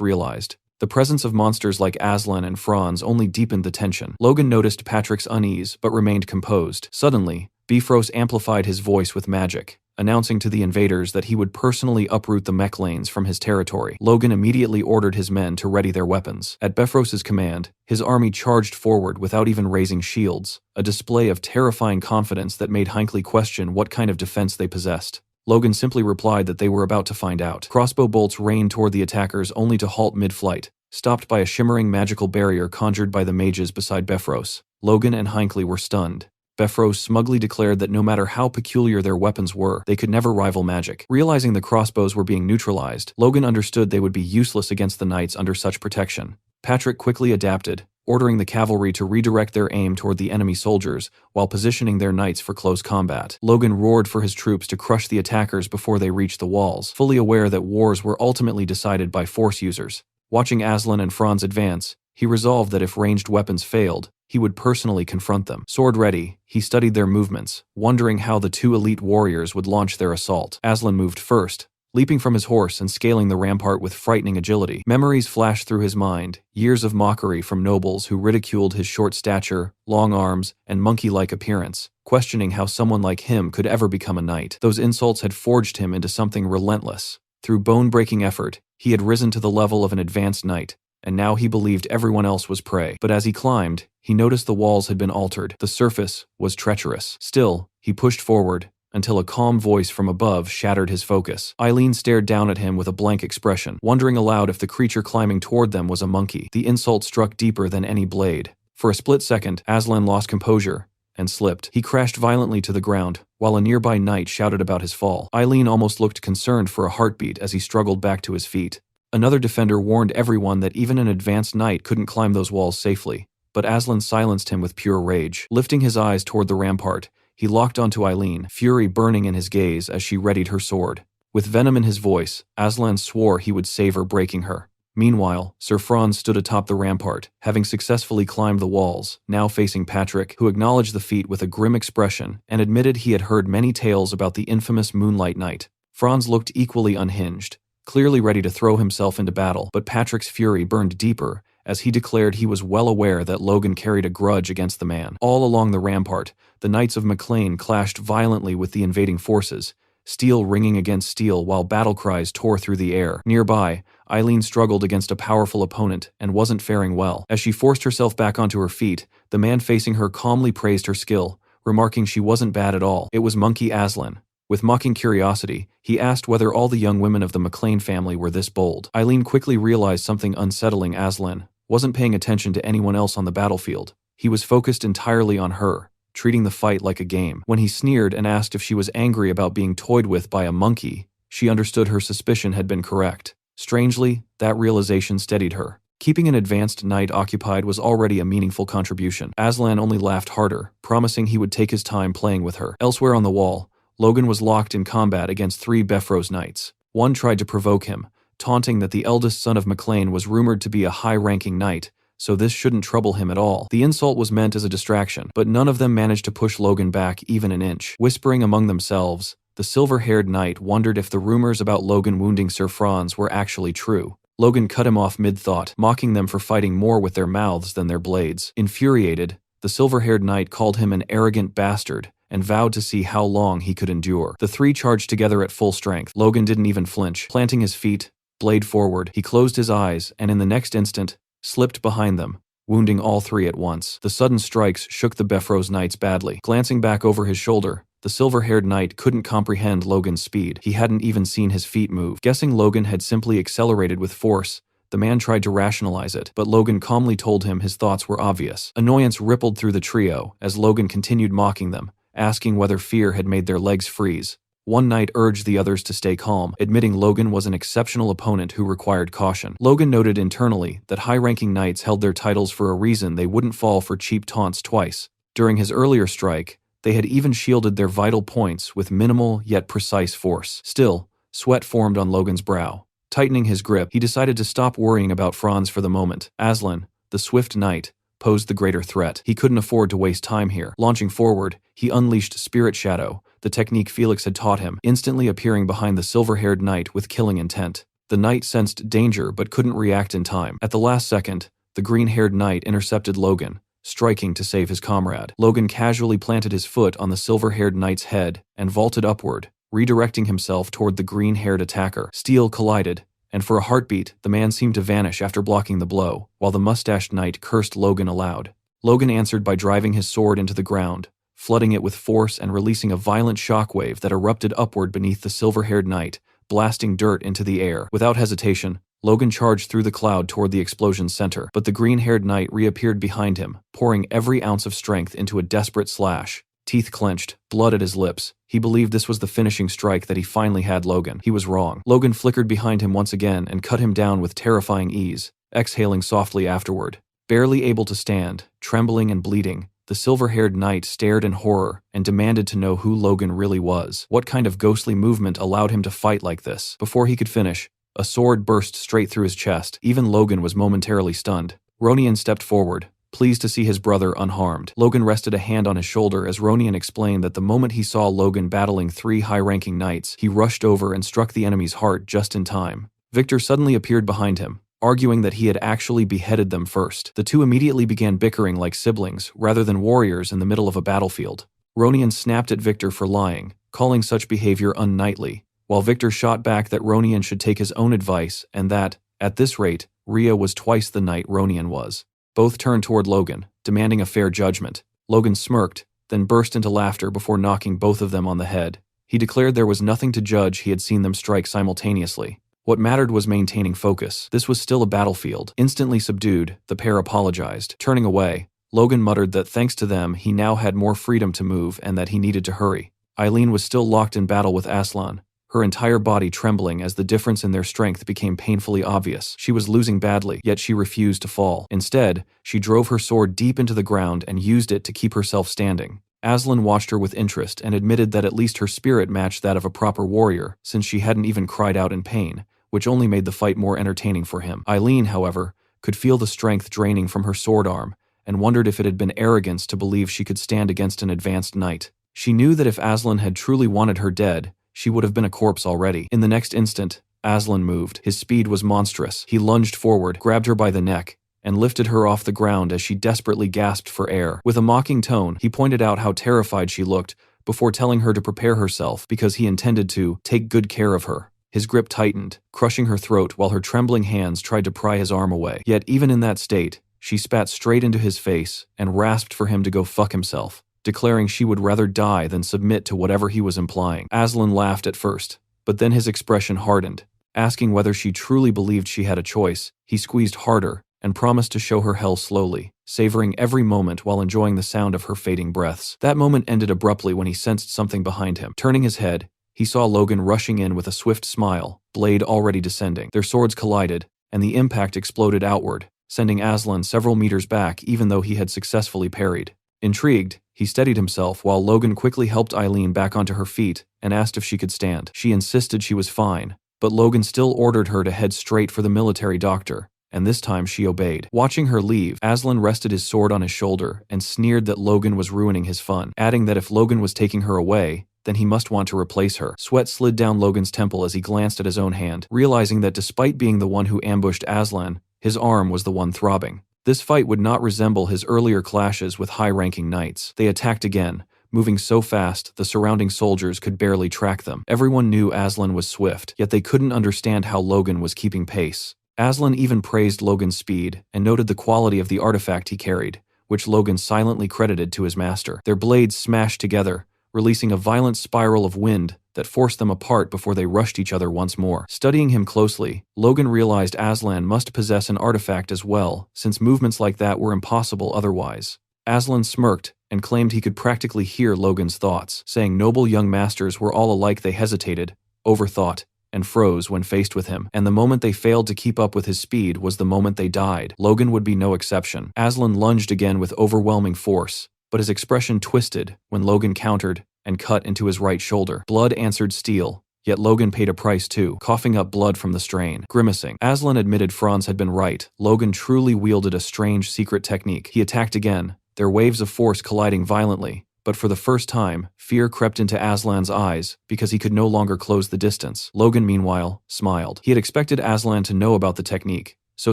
Speaker 1: realized. The presence of monsters like Aslan and Franz only deepened the tension. Logan noticed Patrick's unease, but remained composed. Suddenly, Bifrost amplified his voice with magic, announcing to the invaders that he would personally uproot the McLeans from his territory. Logan immediately ordered his men to ready their weapons. At Befrost's command, his army charged forward without even raising shields, a display of terrifying confidence that made Hinckley question what kind of defense they possessed. Logan simply replied that they were about to find out. Crossbow bolts rained toward the attackers only to halt mid-flight, stopped by a shimmering magical barrier conjured by the mages beside Befros. Logan and Hinckley were stunned. Befros smugly declared that no matter how peculiar their weapons were, they could never rival magic. Realizing the crossbows were being neutralized, Logan understood they would be useless against the knights under such protection. Patrick quickly adapted, ordering the cavalry to redirect their aim toward the enemy soldiers while positioning their knights for close combat. Logan roared for his troops to crush the attackers before they reached the walls, fully aware that wars were ultimately decided by force users. Watching Aslan and Franz advance, he resolved that if ranged weapons failed, he would personally confront them. Sword ready, he studied their movements, wondering how the two elite warriors would launch their assault. Aslan moved first, leaping from his horse and scaling the rampart with frightening agility. Memories flashed through his mind, years of mockery from nobles who ridiculed his short stature, long arms, and monkey-like appearance, questioning how someone like him could ever become a knight. Those insults had forged him into something relentless. Through bone-breaking effort, he had risen to the level of an advanced knight, and now he believed everyone else was prey. But as he climbed, he noticed the walls had been altered. The surface was treacherous. Still, he pushed forward, until a calm voice from above shattered his focus. Eileen stared down at him with a blank expression, wondering aloud if the creature climbing toward them was a monkey. The insult struck deeper than any blade. For a split second, Aslan lost composure and slipped. He crashed violently to the ground, while a nearby knight shouted about his fall. Eileen almost looked concerned for a heartbeat as he struggled back to his feet. Another defender warned everyone that even an advanced knight couldn't climb those walls safely, but Aslan silenced him with pure rage. Lifting his eyes toward the rampart, he locked onto Eileen, fury burning in his gaze as she readied her sword. With venom in his voice, Aslan swore he would save her, breaking her. Meanwhile, Sir Franz stood atop the rampart, having successfully climbed the walls, now facing Patrick, who acknowledged the feat with a grim expression and admitted he had heard many tales about the infamous Moonlight Knight. Franz looked equally unhinged, clearly ready to throw himself into battle, but Patrick's fury burned deeper as he declared he was well aware that Logan carried a grudge against the man. All along the rampart, the Knights of McLean clashed violently with the invading forces, steel ringing against steel while battle cries tore through the air. Nearby, Eileen struggled against a powerful opponent and wasn't faring well. As she forced herself back onto her feet, the man facing her calmly praised her skill, remarking she wasn't bad at all. It was Monkey Aslan. With mocking curiosity, he asked whether all the young women of the McLean family were this bold. Eileen quickly realized something unsettling. Aslan wasn't paying attention to anyone else on the battlefield. He was focused entirely on her, treating the fight like a game. When he sneered and asked if she was angry about being toyed with by a monkey, she understood her suspicion had been correct. Strangely, that realization steadied her. Keeping an advanced knight occupied was already a meaningful contribution. Aslan only laughed harder, promising he would take his time playing with her. Elsewhere on the wall, Logan was locked in combat against 3 Befros knights. One tried to provoke him, taunting that the eldest son of McLean was rumored to be a high-ranking knight, so this shouldn't trouble him at all. The insult was meant as a distraction, but none of them managed to push Logan back even an inch. Whispering among themselves, the silver-haired knight wondered if the rumors about Logan wounding Sir Franz were actually true. Logan cut him off mid-thought, mocking them for fighting more with their mouths than their blades. Infuriated, the silver-haired knight called him an arrogant bastard and vowed to see how long he could endure. The 3 charged together at full strength. Logan didn't even flinch. Planting his feet, blade forward, he closed his eyes, and in the next instant, slipped behind them, wounding all three at once. The sudden strikes shook the Befros knights badly. Glancing back over his shoulder, the silver-haired knight couldn't comprehend Logan's speed. He hadn't even seen his feet move. Guessing Logan had simply accelerated with force, the man tried to rationalize it, but Logan calmly told him his thoughts were obvious. Annoyance rippled through the trio as Logan continued mocking them, asking whether fear had made their legs freeze. One knight urged the others to stay calm, admitting Logan was an exceptional opponent who required caution. Logan noted internally that high-ranking knights held their titles for a reason. They wouldn't fall for cheap taunts twice. During his earlier strike, they had even shielded their vital points with minimal yet precise force. Still, sweat formed on Logan's brow. Tightening his grip, he decided to stop worrying about Franz for the moment. Aslan, the swift knight, posed the greater threat. He couldn't afford to waste time here. Launching forward, he unleashed Spirit Shadow, the technique Felix had taught him, instantly appearing behind the silver-haired knight with killing intent. The knight sensed danger but couldn't react in time. At the last second, the green-haired knight intercepted Logan, striking to save his comrade. Logan casually planted his foot on the silver-haired knight's head and vaulted upward, redirecting himself toward the green-haired attacker. Steel collided, and for a heartbeat, the man seemed to vanish after blocking the blow, while the mustached knight cursed Logan aloud. Logan answered by driving his sword into the ground, flooding it with force and releasing a violent shockwave that erupted upward beneath the silver-haired knight, blasting dirt into the air. Without hesitation, Logan charged through the cloud toward the explosion's center, but the green-haired knight reappeared behind him, pouring every ounce of strength into a desperate slash. Teeth clenched, blood at his lips. He believed this was the finishing strike that he finally had Logan. He was wrong. Logan flickered behind him once again and cut him down with terrifying ease, exhaling softly afterward. Barely able to stand, trembling and bleeding, the silver-haired knight stared in horror and demanded to know who Logan really was. What kind of ghostly movement allowed him to fight like this? Before he could finish, a sword burst straight through his chest. Even Logan was momentarily stunned. Ronian stepped forward, pleased to see his brother unharmed. Logan rested a hand on his shoulder as Ronian explained that the moment he saw Logan battling three high-ranking knights, he rushed over and struck the enemy's heart just in time. Victor suddenly appeared behind him, arguing that he had actually beheaded them first. The two immediately began bickering like siblings, rather than warriors in the middle of a battlefield. Ronian snapped at Victor for lying, calling such behavior unknightly, while Victor shot back that Ronian should take his own advice and that, at this rate, Rhea was twice the knight Ronian was. Both turned toward Logan, demanding a fair judgment. Logan smirked, then burst into laughter before knocking both of them on the head. He declared there was nothing to judge. He had seen them strike simultaneously. What mattered was maintaining focus. This was still a battlefield. Instantly subdued, the pair apologized. Turning away, Logan muttered that thanks to them, he now had more freedom to move and that he needed to hurry. Eileen was still locked in battle with Aslan, her entire body trembling as the difference in their strength became painfully obvious. She was losing badly, yet she refused to fall. Instead, she drove her sword deep into the ground and used it to keep herself standing. Aslan watched her with interest and admitted that at least her spirit matched that of a proper warrior, since she hadn't even cried out in pain, which only made the fight more entertaining for him. Eileen, however, could feel the strength draining from her sword arm, and wondered if it had been arrogance to believe she could stand against an advanced knight. She knew that if Aslan had truly wanted her dead, she would have been a corpse already. In the next instant, Aslan moved. His speed was monstrous. He lunged forward, grabbed her by the neck, and lifted her off the ground as she desperately gasped for air. With a mocking tone, he pointed out how terrified she looked, before telling her to prepare herself because he intended to take good care of her. His grip tightened, crushing her throat while her trembling hands tried to pry his arm away. Yet even in that state, she spat straight into his face and rasped for him to go fuck himself, declaring she would rather die than submit to whatever he was implying. Aslan laughed at first, but then his expression hardened. Asking whether she truly believed she had a choice, he squeezed harder and promised to show her hell slowly, savoring every moment while enjoying the sound of her fading breaths. That moment ended abruptly when he sensed something behind him. Turning his head, he saw Logan rushing in with a swift smile, blade already descending. Their swords collided, and the impact exploded outward, sending Aslan several meters back even though he had successfully parried. Intrigued, he steadied himself while Logan quickly helped Eileen back onto her feet and asked if she could stand. She insisted she was fine, but Logan still ordered her to head straight for the military doctor, and this time she obeyed. Watching her leave, Aslan rested his sword on his shoulder and sneered that Logan was ruining his fun, adding that if Logan was taking her away, then he must want to replace her. Sweat slid down Logan's temple as he glanced at his own hand, realizing that despite being the one who ambushed Aslan, his arm was the one throbbing. This fight would not resemble his earlier clashes with high-ranking knights. They attacked again, moving so fast the surrounding soldiers could barely track them. Everyone knew Aslan was swift, yet they couldn't understand how Logan was keeping pace. Aslan even praised Logan's speed and noted the quality of the artifact he carried, which Logan silently credited to his master. Their blades smashed together, releasing a violent spiral of wind that forced them apart before they rushed each other once more. Studying him closely, Logan realized Aslan must possess an artifact as well, since movements like that were impossible otherwise. Aslan smirked and claimed he could practically hear Logan's thoughts, saying noble young masters were all alike. They hesitated, overthought, and froze when faced with him, and the moment they failed to keep up with his speed was the moment they died. Logan would be no exception. Aslan lunged again with overwhelming force, but his expression twisted when Logan countered and cut into his right shoulder. Blood answered steel, yet Logan paid a price too, coughing up blood from the strain. Grimacing, Aslan admitted Franz had been right. Logan truly wielded a strange secret technique. He attacked again, their waves of force colliding violently, but for the first time, fear crept into Aslan's eyes because he could no longer close the distance. Logan, meanwhile, smiled. He had expected Aslan to know about the technique, so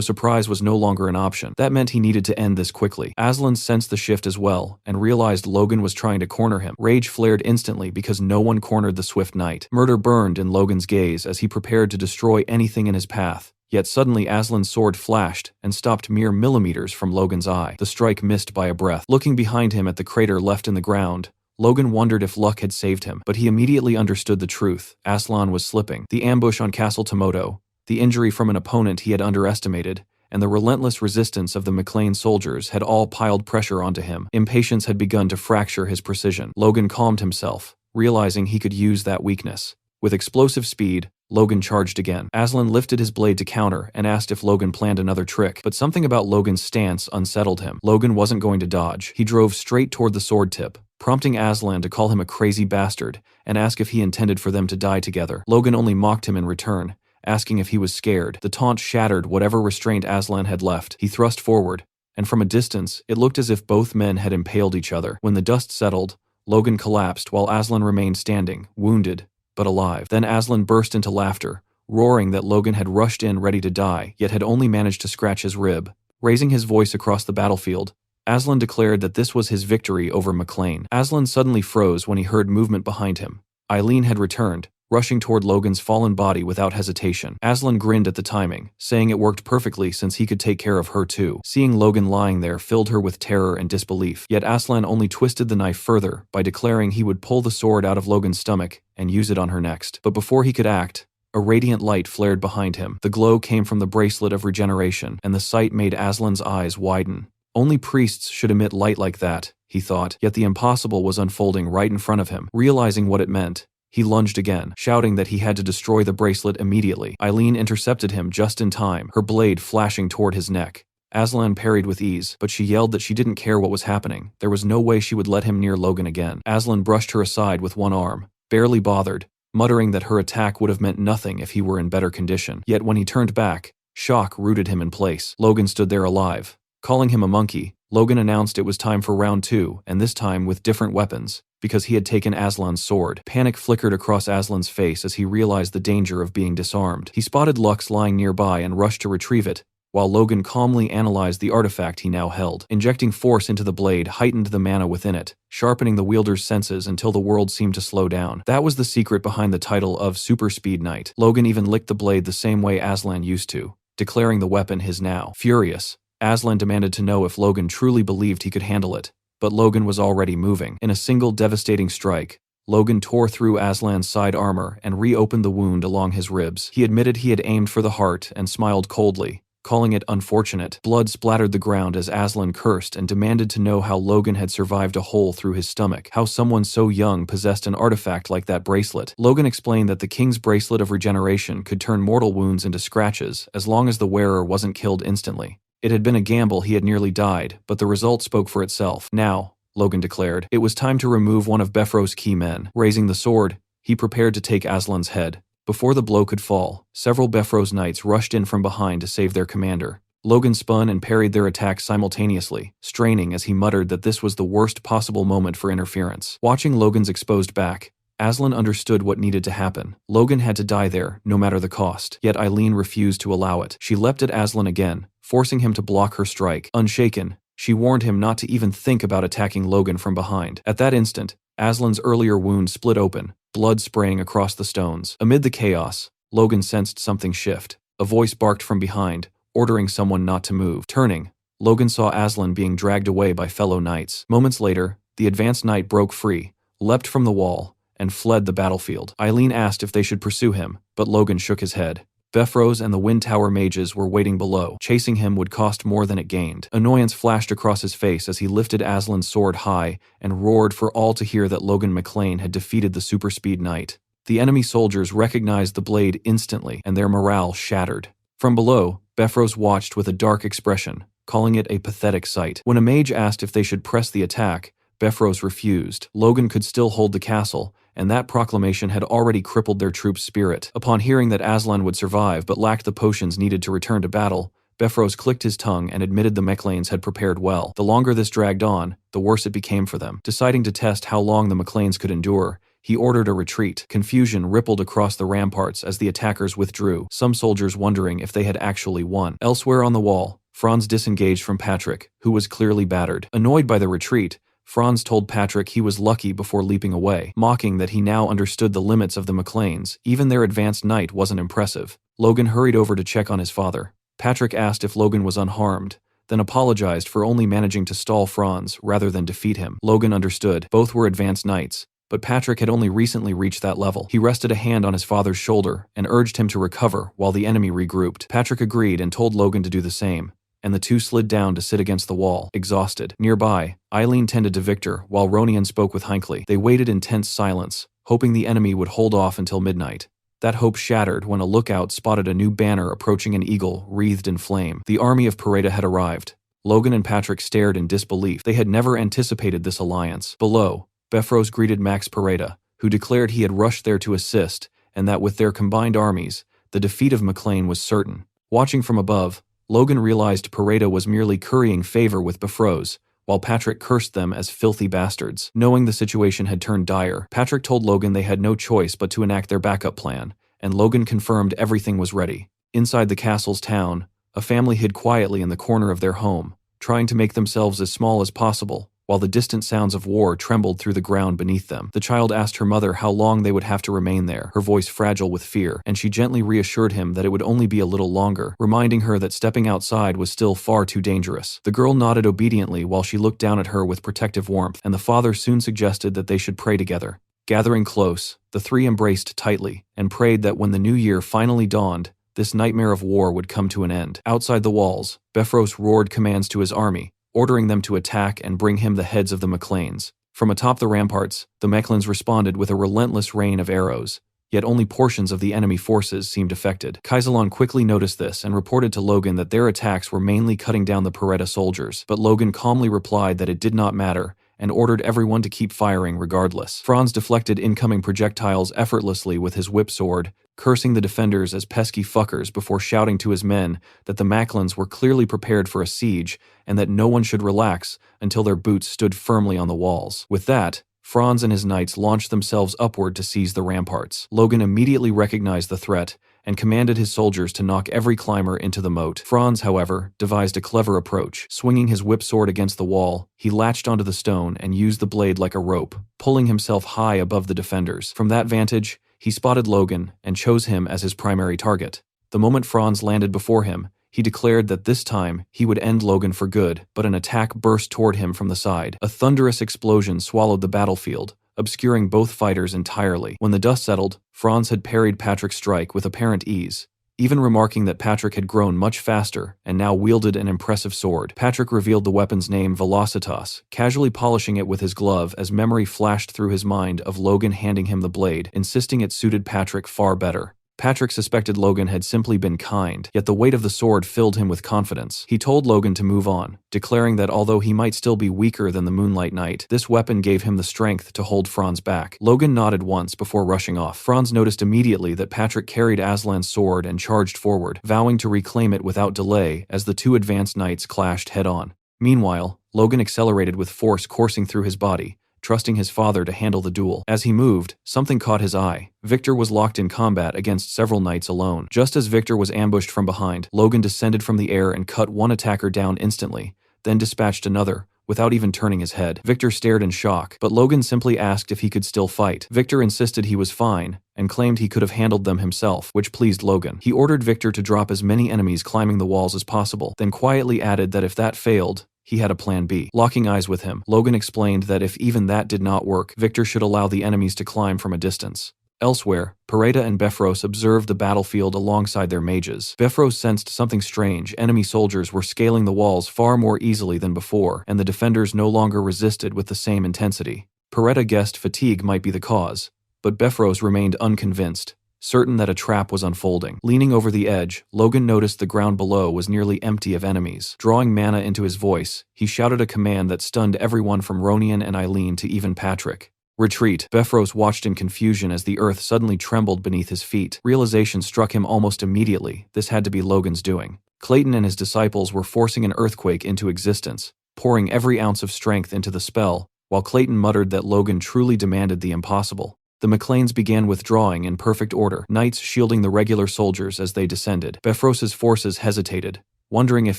Speaker 1: surprise was no longer an option. That meant he needed to end this quickly. Aslan sensed the shift as well and realized Logan was trying to corner him. Rage flared instantly because no one cornered the swift knight. Murder burned in Logan's gaze as he prepared to destroy anything in his path. Yet suddenly Aslan's sword flashed and stopped mere millimeters from Logan's eye. The strike missed by a breath. Looking behind him at the crater left in the ground, Logan wondered if luck had saved him, but he immediately understood the truth. Aslan was slipping. The ambush on Castle Tomoto, the injury from an opponent he had underestimated, and the relentless resistance of the McLean soldiers had all piled pressure onto him. Impatience had begun to fracture his precision. Logan calmed himself, realizing he could use that weakness. With explosive speed, Logan charged again. Aslan lifted his blade to counter and asked if Logan planned another trick, but something about Logan's stance unsettled him. Logan wasn't going to dodge. He drove straight toward the sword tip, prompting Aslan to call him a crazy bastard and ask if he intended for them to die together. Logan only mocked him in return, asking if he was scared. The taunt shattered whatever restraint Aslan had left. He thrust forward, and from a distance, it looked as if both men had impaled each other. When the dust settled, Logan collapsed while Aslan remained standing, wounded, but alive. Then Aslan burst into laughter, roaring that Logan had rushed in ready to die, yet had only managed to scratch his rib. Raising his voice across the battlefield, Aslan declared that this was his victory over McLean. Aslan suddenly froze when he heard movement behind him. Eileen had returned, rushing toward Logan's fallen body without hesitation. Aslan grinned at the timing, saying it worked perfectly since he could take care of her too. Seeing Logan lying there filled her with terror and disbelief, yet Aslan only twisted the knife further by declaring he would pull the sword out of Logan's stomach and use it on her next. But before he could act, a radiant light flared behind him. The glow came from the bracelet of regeneration, and the sight made Aslan's eyes widen. Only priests should emit light like that, he thought, yet the impossible was unfolding right in front of him. Realizing what it meant, he lunged again, shouting that he had to destroy the bracelet immediately. Eileen intercepted him just in time, her blade flashing toward his neck. Aslan parried with ease, but she yelled that she didn't care what was happening. There was no way she would let him near Logan again. Aslan brushed her aside with one arm, barely bothered, muttering that her attack would have meant nothing if he were in better condition. Yet when he turned back, shock rooted him in place. Logan stood there alive. Calling him a monkey, Logan announced it was time for round 2, and this time with different weapons, because he had taken Aslan's sword. Panic flickered across Aslan's face as he realized the danger of being disarmed. He spotted Lux lying nearby and rushed to retrieve it, while Logan calmly analyzed the artifact he now held. Injecting force into the blade heightened the mana within it, sharpening the wielder's senses until the world seemed to slow down. That was the secret behind the title of Super Speed Knight. Logan even licked the blade the same way Aslan used to, declaring the weapon his now. Furious, Aslan demanded to know if Logan truly believed he could handle it, but Logan was already moving. In a single devastating strike, Logan tore through Aslan's side armor and reopened the wound along his ribs. He admitted he had aimed for the heart and smiled coldly, calling it unfortunate. Blood splattered the ground as Aslan cursed and demanded to know how Logan had survived a hole through his stomach, how someone so young possessed an artifact like that bracelet. Logan explained that the king's bracelet of regeneration could turn mortal wounds into scratches as long as the wearer wasn't killed instantly. It had been a gamble. He had nearly died, but the result spoke for itself. Now, Logan declared, it was time to remove one of Befro's key men. Raising the sword, he prepared to take Aslan's head. Before the blow could fall, several Befro's knights rushed in from behind to save their commander. Logan spun and parried their attacks simultaneously, straining as he muttered that this was the worst possible moment for interference. Watching Logan's exposed back, Aslan understood what needed to happen. Logan had to die there, no matter the cost. Yet Eileen refused to allow it. She leapt at Aslan again, forcing him to block her strike. Unshaken, she warned him not to even think about attacking Logan from behind. At that instant, Aslan's earlier wound split open, blood spraying across the stones. Amid the chaos, Logan sensed something shift. A voice barked from behind, ordering someone not to move. Turning, Logan saw Aslan being dragged away by fellow knights. Moments later, the advanced knight broke free, leapt from the wall, and fled the battlefield. Eileen asked if they should pursue him, but Logan shook his head. Befrose and the Wind Tower mages were waiting below. Chasing him would cost more than it gained. Annoyance flashed across his face as he lifted Aslan's sword high and roared for all to hear that Logan McLean had defeated the super-speed knight. The enemy soldiers recognized the blade instantly, and their morale shattered. From below, Befrose watched with a dark expression, calling it a pathetic sight. When a mage asked if they should press the attack, Befrose refused. Logan could still hold the castle, and that proclamation had already crippled their troops' spirit. Upon hearing that Aslan would survive but lacked the potions needed to return to battle, Befrose clicked his tongue and admitted the McLeans had prepared well. The longer this dragged on, the worse it became for them. Deciding to test how long the McLeans could endure, he ordered a retreat. Confusion rippled across the ramparts as the attackers withdrew, some soldiers wondering if they had actually won. Elsewhere on the wall, Franz disengaged from Patrick, who was clearly battered. Annoyed by the retreat, Franz told Patrick he was lucky before leaping away, mocking that he now understood the limits of the McLeans. Even their advanced knight wasn't impressive. Logan hurried over to check on his father. Patrick asked if Logan was unharmed, then apologized for only managing to stall Franz rather than defeat him. Logan understood. Both were advanced knights, but Patrick had only recently reached that level. He rested a hand on his father's shoulder and urged him to recover while the enemy regrouped. Patrick agreed and told Logan to do the same, and the two slid down to sit against the wall, exhausted. Nearby, Eileen tended to Victor while Ronian spoke with Hinckley. They waited in tense silence, hoping the enemy would hold off until midnight. That hope shattered when a lookout spotted a new banner approaching an eagle wreathed in flame. The army of Pareda had arrived. Logan and Patrick stared in disbelief. They had never anticipated this alliance. Below, Befrose greeted Max Pareda, who declared he had rushed there to assist, and that with their combined armies, the defeat of McLean was certain. Watching from above, Logan realized Pareda was merely currying favor with Befrose, while Patrick cursed them as filthy bastards. Knowing the situation had turned dire, Patrick told Logan they had no choice but to enact their backup plan, and Logan confirmed everything was ready. Inside the castle's town, a family hid quietly in the corner of their home, trying to make themselves as small as possible, while the distant sounds of war trembled through the ground beneath them. The child asked her mother how long they would have to remain there, her voice fragile with fear, and she gently reassured him that it would only be a little longer, reminding her that stepping outside was still far too dangerous. The girl nodded obediently while she looked down at her with protective warmth, and the father soon suggested that they should pray together. Gathering close, the three embraced tightly, and prayed that when the new year finally dawned, this nightmare of war would come to an end. Outside the walls, Befrose roared commands to his army, ordering them to attack and bring him the heads of the McLeans. From atop the ramparts, the McLeans responded with a relentless rain of arrows, yet only portions of the enemy forces seemed affected. Kaisalon quickly noticed this and reported to Logan that their attacks were mainly cutting down the Pareda soldiers, but Logan calmly replied that it did not matter and ordered everyone to keep firing regardless. Franz deflected incoming projectiles effortlessly with his whip sword, cursing the defenders as pesky fuckers before shouting to his men that the McLeans were clearly prepared for a siege and that no one should relax until their boots stood firmly on the walls. With that, Franz and his knights launched themselves upward to seize the ramparts. Logan immediately recognized the threat and commanded his soldiers to knock every climber into the moat. Franz, however, devised a clever approach. Swinging his whip sword against the wall, he latched onto the stone and used the blade like a rope, pulling himself high above the defenders. From that vantage, he spotted Logan and chose him as his primary target. The moment Franz landed before him, he declared that this time he would end Logan for good, but an attack burst toward him from the side. A thunderous explosion swallowed the battlefield, obscuring both fighters entirely. When the dust settled, Franz had parried Patrick's strike with apparent ease, even remarking that Patrick had grown much faster and now wielded an impressive sword. Patrick revealed the weapon's name, Velocitas, casually polishing it with his glove as memory flashed through his mind of Logan handing him the blade, insisting it suited Patrick far better. Patrick suspected Logan had simply been kind, yet the weight of the sword filled him with confidence. He told Logan to move on, declaring that although he might still be weaker than the Moonlight Knight, this weapon gave him the strength to hold Franz back. Logan nodded once before rushing off. Franz noticed immediately that Patrick carried Aslan's sword and charged forward, vowing to reclaim it without delay as the two advanced knights clashed head-on. Meanwhile, Logan accelerated with force coursing through his body, trusting his father to handle the duel. As he moved, something caught his eye. Victor was locked in combat against several knights alone. Just as Victor was ambushed from behind, Logan descended from the air and cut one attacker down instantly, then dispatched another, without even turning his head. Victor stared in shock, but Logan simply asked if he could still fight. Victor insisted he was fine, and claimed he could have handled them himself, which pleased Logan. He ordered Victor to drop as many enemies climbing the walls as possible, then quietly added that if that failed, he had a plan B. Locking eyes with him, Logan explained that if even that did not work, Victor should allow the enemies to climb from a distance. Elsewhere, Pareda and Bifrost observed the battlefield alongside their mages. Bifrost sensed something strange. Enemy soldiers were scaling the walls far more easily than before, and the defenders no longer resisted with the same intensity. Pareda guessed fatigue might be the cause, but Bifrost remained unconvinced, certain that a trap was unfolding. Leaning over the edge, Logan noticed the ground below was nearly empty of enemies. Drawing mana into his voice, he shouted a command that stunned everyone from Ronian and Eileen to even Patrick. Retreat. Bifrost watched in confusion as the earth suddenly trembled beneath his feet. Realization struck him almost immediately. This had to be Logan's doing. Clayton and his disciples were forcing an earthquake into existence, pouring every ounce of strength into the spell, while Clayton muttered that Logan truly demanded the impossible. The McLeans began withdrawing in perfect order, knights shielding the regular soldiers as they descended. Bifrost's forces hesitated, wondering if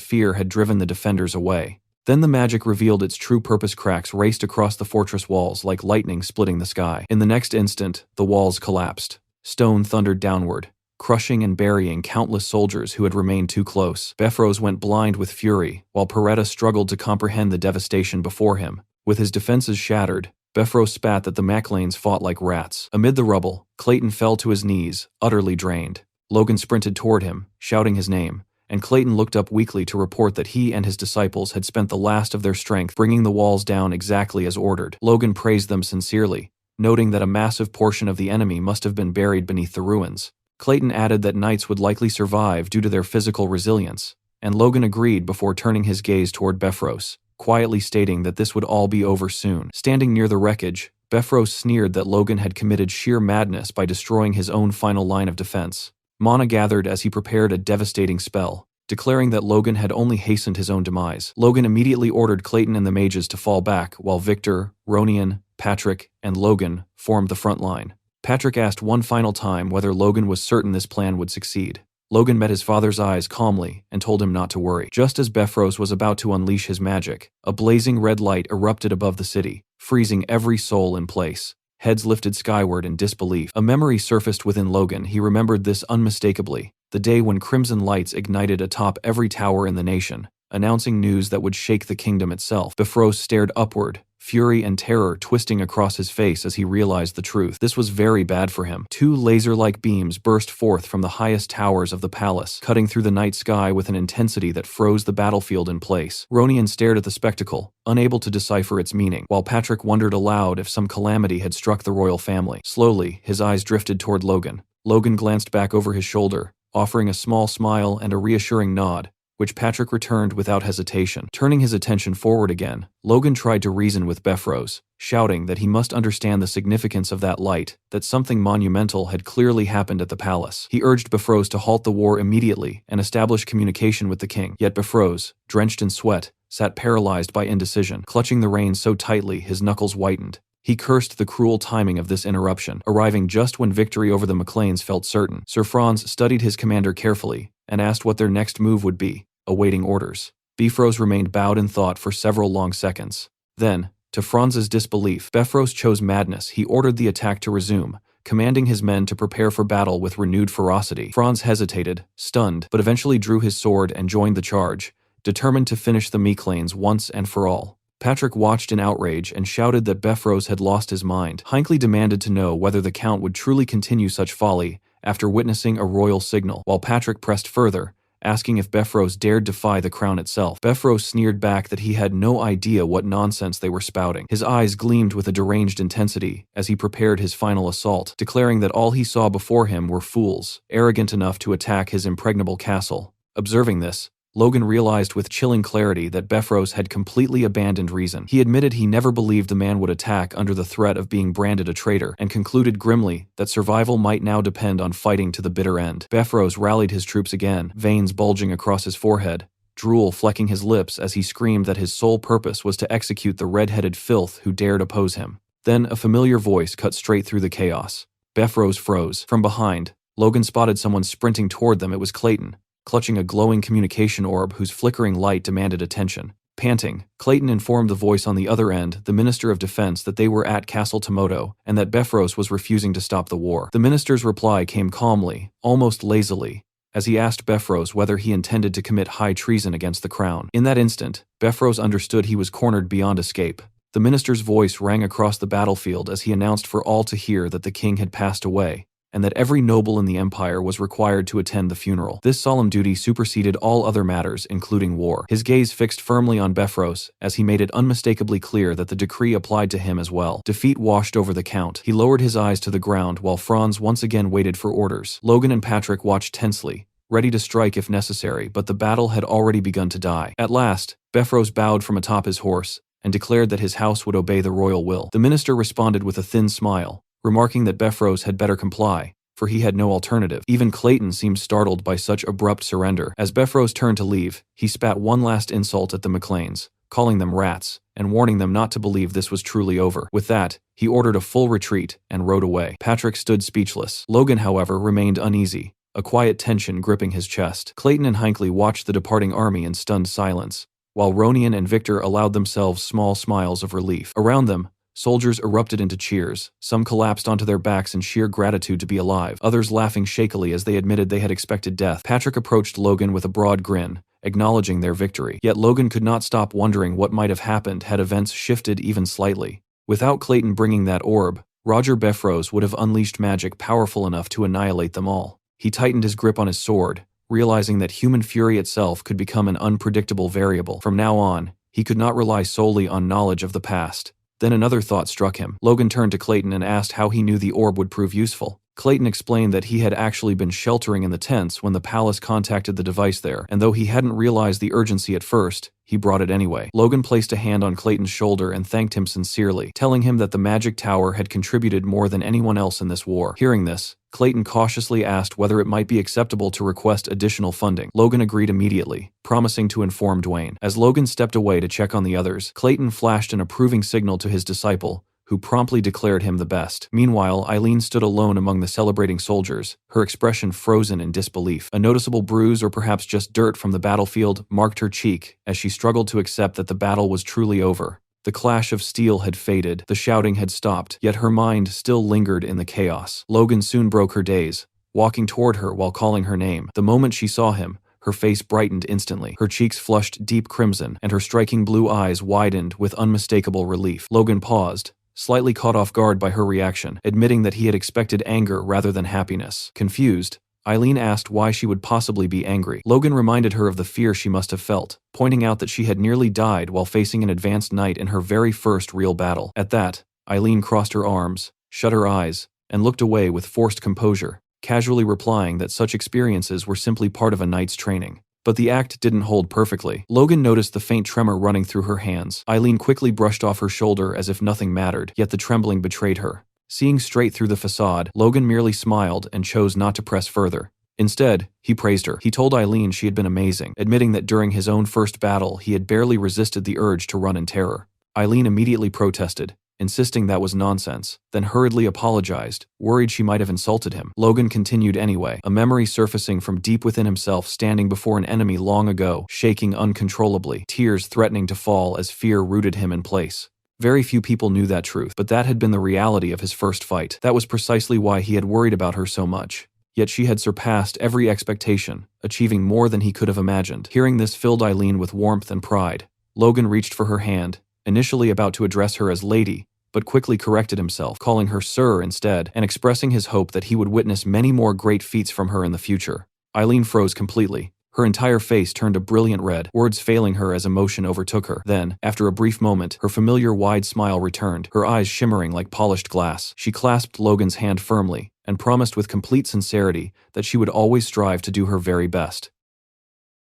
Speaker 1: fear had driven the defenders away. Then the magic revealed its true purpose. Cracks raced across the fortress walls like lightning splitting the sky. In the next instant, the walls collapsed. Stone thundered downward, crushing and burying countless soldiers who had remained too close. Bifrost went blind with fury, while Pareda struggled to comprehend the devastation before him. With his defenses shattered, Bifrost spat that the McLeans fought like rats. Amid the rubble, Clayton fell to his knees, utterly drained. Logan sprinted toward him, shouting his name, and Clayton looked up weakly to report that he and his disciples had spent the last of their strength bringing the walls down exactly as ordered. Logan praised them sincerely, noting that a massive portion of the enemy must have been buried beneath the ruins. Clayton added that knights would likely survive due to their physical resilience, and Logan agreed before turning his gaze toward Bifrost, quietly stating that this would all be over soon. Standing near the wreckage, Bifrost sneered that Logan had committed sheer madness by destroying his own final line of defense. Mana gathered as he prepared a devastating spell, declaring that Logan had only hastened his own demise. Logan immediately ordered Clayton and the mages to fall back, while Victor, Ronian, Patrick, and Logan formed the front line. Patrick asked one final time whether Logan was certain this plan would succeed. Logan met his father's eyes calmly and told him not to worry. Just as Bifrost was about to unleash his magic, a blazing red light erupted above the city, freezing every soul in place. Heads lifted skyward in disbelief. A memory surfaced within Logan. He remembered this unmistakably. The day when crimson lights ignited atop every tower in the nation, announcing news that would shake the kingdom itself. Bifrost stared upward, fury and terror twisting across his face as he realized the truth. This was very bad for him. Two laser-like beams burst forth from the highest towers of the palace, cutting through the night sky with an intensity that froze the battlefield in place. Ronian stared at the spectacle, unable to decipher its meaning, while Patrick wondered aloud if some calamity had struck the royal family. Slowly, his eyes drifted toward Logan. Logan glanced back over his shoulder, offering a small smile and a reassuring nod, which Patrick returned without hesitation. Turning his attention forward again, Logan tried to reason with Bifrost, shouting that he must understand the significance of that light, that something monumental had clearly happened at the palace. He urged Bifrost to halt the war immediately and establish communication with the king. Yet Bifrost, drenched in sweat, sat paralyzed by indecision, clutching the reins so tightly his knuckles whitened. He cursed the cruel timing of this interruption, arriving just when victory over the McLeans felt certain. Sir Franz studied his commander carefully and asked what their next move would be, awaiting orders. Bifrost remained bowed in thought for several long seconds. Then, to Franz's disbelief, Bifrost chose madness. He ordered the attack to resume, commanding his men to prepare for battle with renewed ferocity. Franz hesitated, stunned, but eventually drew his sword and joined the charge, determined to finish the McLeans once and for all. Patrick watched in outrage and shouted that Bifrost had lost his mind. Hinckley demanded to know whether the Count would truly continue such folly after witnessing a royal signal, while Patrick pressed further, asking if Bifrost dared defy the crown itself. Bifrost sneered back that he had no idea what nonsense they were spouting. His eyes gleamed with a deranged intensity as he prepared his final assault, declaring that all he saw before him were fools, arrogant enough to attack his impregnable castle. Observing this, Logan realized with chilling clarity that Bifrost had completely abandoned reason. He admitted he never believed the man would attack under the threat of being branded a traitor, and concluded grimly that survival might now depend on fighting to the bitter end. Bifrost rallied his troops again, veins bulging across his forehead, drool flecking his lips as he screamed that his sole purpose was to execute the red-headed filth who dared oppose him. Then a familiar voice cut straight through the chaos. Bifrost froze. From behind, Logan spotted someone sprinting toward them. It was Clayton, clutching a glowing communication orb whose flickering light demanded attention. Panting, Clayton informed the voice on the other end, the Minister of Defense, that they were at Castle Tomoto and that Befros was refusing to stop the war. The minister's reply came calmly, almost lazily, as he asked Befros whether he intended to commit high treason against the crown. In that instant, Befros understood he was cornered beyond escape. The minister's voice rang across the battlefield as he announced for all to hear that the king had passed away, and that every noble in the empire was required to attend the funeral. This solemn duty superseded all other matters, including war. His gaze fixed firmly on Befros, as he made it unmistakably clear that the decree applied to him as well. Defeat washed over the count. He lowered his eyes to the ground while Franz once again waited for orders. Logan and Patrick watched tensely, ready to strike if necessary, but the battle had already begun to die. At last, Befros bowed from atop his horse and declared that his house would obey the royal will. The minister responded with a thin smile, remarking that Befros had better comply, for he had no alternative. Even Clayton seemed startled by such abrupt surrender. As Befros turned to leave, he spat one last insult at the McLeans, calling them rats, and warning them not to believe this was truly over. With that, he ordered a full retreat and rode away. Patrick stood speechless. Logan, however, remained uneasy, a quiet tension gripping his chest. Clayton and Hinckley watched the departing army in stunned silence, while Ronian and Victor allowed themselves small smiles of relief. Around them, soldiers erupted into cheers. Some collapsed onto their backs in sheer gratitude to be alive, others laughing shakily as they admitted they had expected death. Patrick approached Logan with a broad grin, acknowledging their victory. Yet Logan could not stop wondering what might have happened had events shifted even slightly. Without Clayton bringing that orb, Roger Befros would have unleashed magic powerful enough to annihilate them all. He tightened his grip on his sword, realizing that human fury itself could become an unpredictable variable. From now on, he could not rely solely on knowledge of the past. Then another thought struck him. Logan turned to Clayton and asked how he knew the orb would prove useful. Clayton explained that he had actually been sheltering in the tents when the palace contacted the device there, and though he hadn't realized the urgency at first, he brought it anyway. Logan placed a hand on Clayton's shoulder and thanked him sincerely, telling him that the magic tower had contributed more than anyone else in this war. Hearing this, Clayton cautiously asked whether it might be acceptable to request additional funding. Logan agreed immediately, promising to inform Dwayne. As Logan stepped away to check on the others, Clayton flashed an approving signal to his disciple, who promptly declared him the best. Meanwhile, Eileen stood alone among the celebrating soldiers, her expression frozen in disbelief. A noticeable bruise, or perhaps just dirt from the battlefield, marked her cheek as she struggled to accept that the battle was truly over. The clash of steel had faded, the shouting had stopped, yet her mind still lingered in the chaos. Logan soon broke her daze, walking toward her while calling her name. The moment she saw him, her face brightened instantly. Her cheeks flushed deep crimson, and her striking blue eyes widened with unmistakable relief. Logan paused, slightly caught off guard by her reaction, admitting that he had expected anger rather than happiness. Confused, Eileen asked why she would possibly be angry. Logan reminded her of the fear she must have felt, pointing out that she had nearly died while facing an advanced knight in her very first real battle. At that, Eileen crossed her arms, shut her eyes, and looked away with forced composure, casually replying that such experiences were simply part of a knight's training. But the act didn't hold perfectly. Logan noticed the faint tremor running through her hands. Eileen quickly brushed off her shoulder as if nothing mattered, yet the trembling betrayed her. Seeing straight through the facade, Logan merely smiled and chose not to press further. Instead, he praised her. He told Eileen she had been amazing, admitting that during his own first battle he had barely resisted the urge to run in terror. Eileen immediately protested, insisting that was nonsense, then hurriedly apologized, worried she might have insulted him. Logan continued anyway, a memory surfacing from deep within himself, standing before an enemy long ago, shaking uncontrollably, tears threatening to fall as fear rooted him in place. Very few people knew that truth, but that had been the reality of his first fight. That was precisely why he had worried about her so much. Yet she had surpassed every expectation, achieving more than he could have imagined. Hearing this filled Eileen with warmth and pride. Logan reached for her hand, initially about to address her as lady, but quickly corrected himself, calling her sir instead, and expressing his hope that he would witness many more great feats from her in the future. Eileen froze completely. Her entire face turned a brilliant red, words failing her as emotion overtook her. Then, after a brief moment, her familiar wide smile returned, her eyes shimmering like polished glass. She clasped Logan's hand firmly, and promised with complete sincerity that she would always strive to do her very best.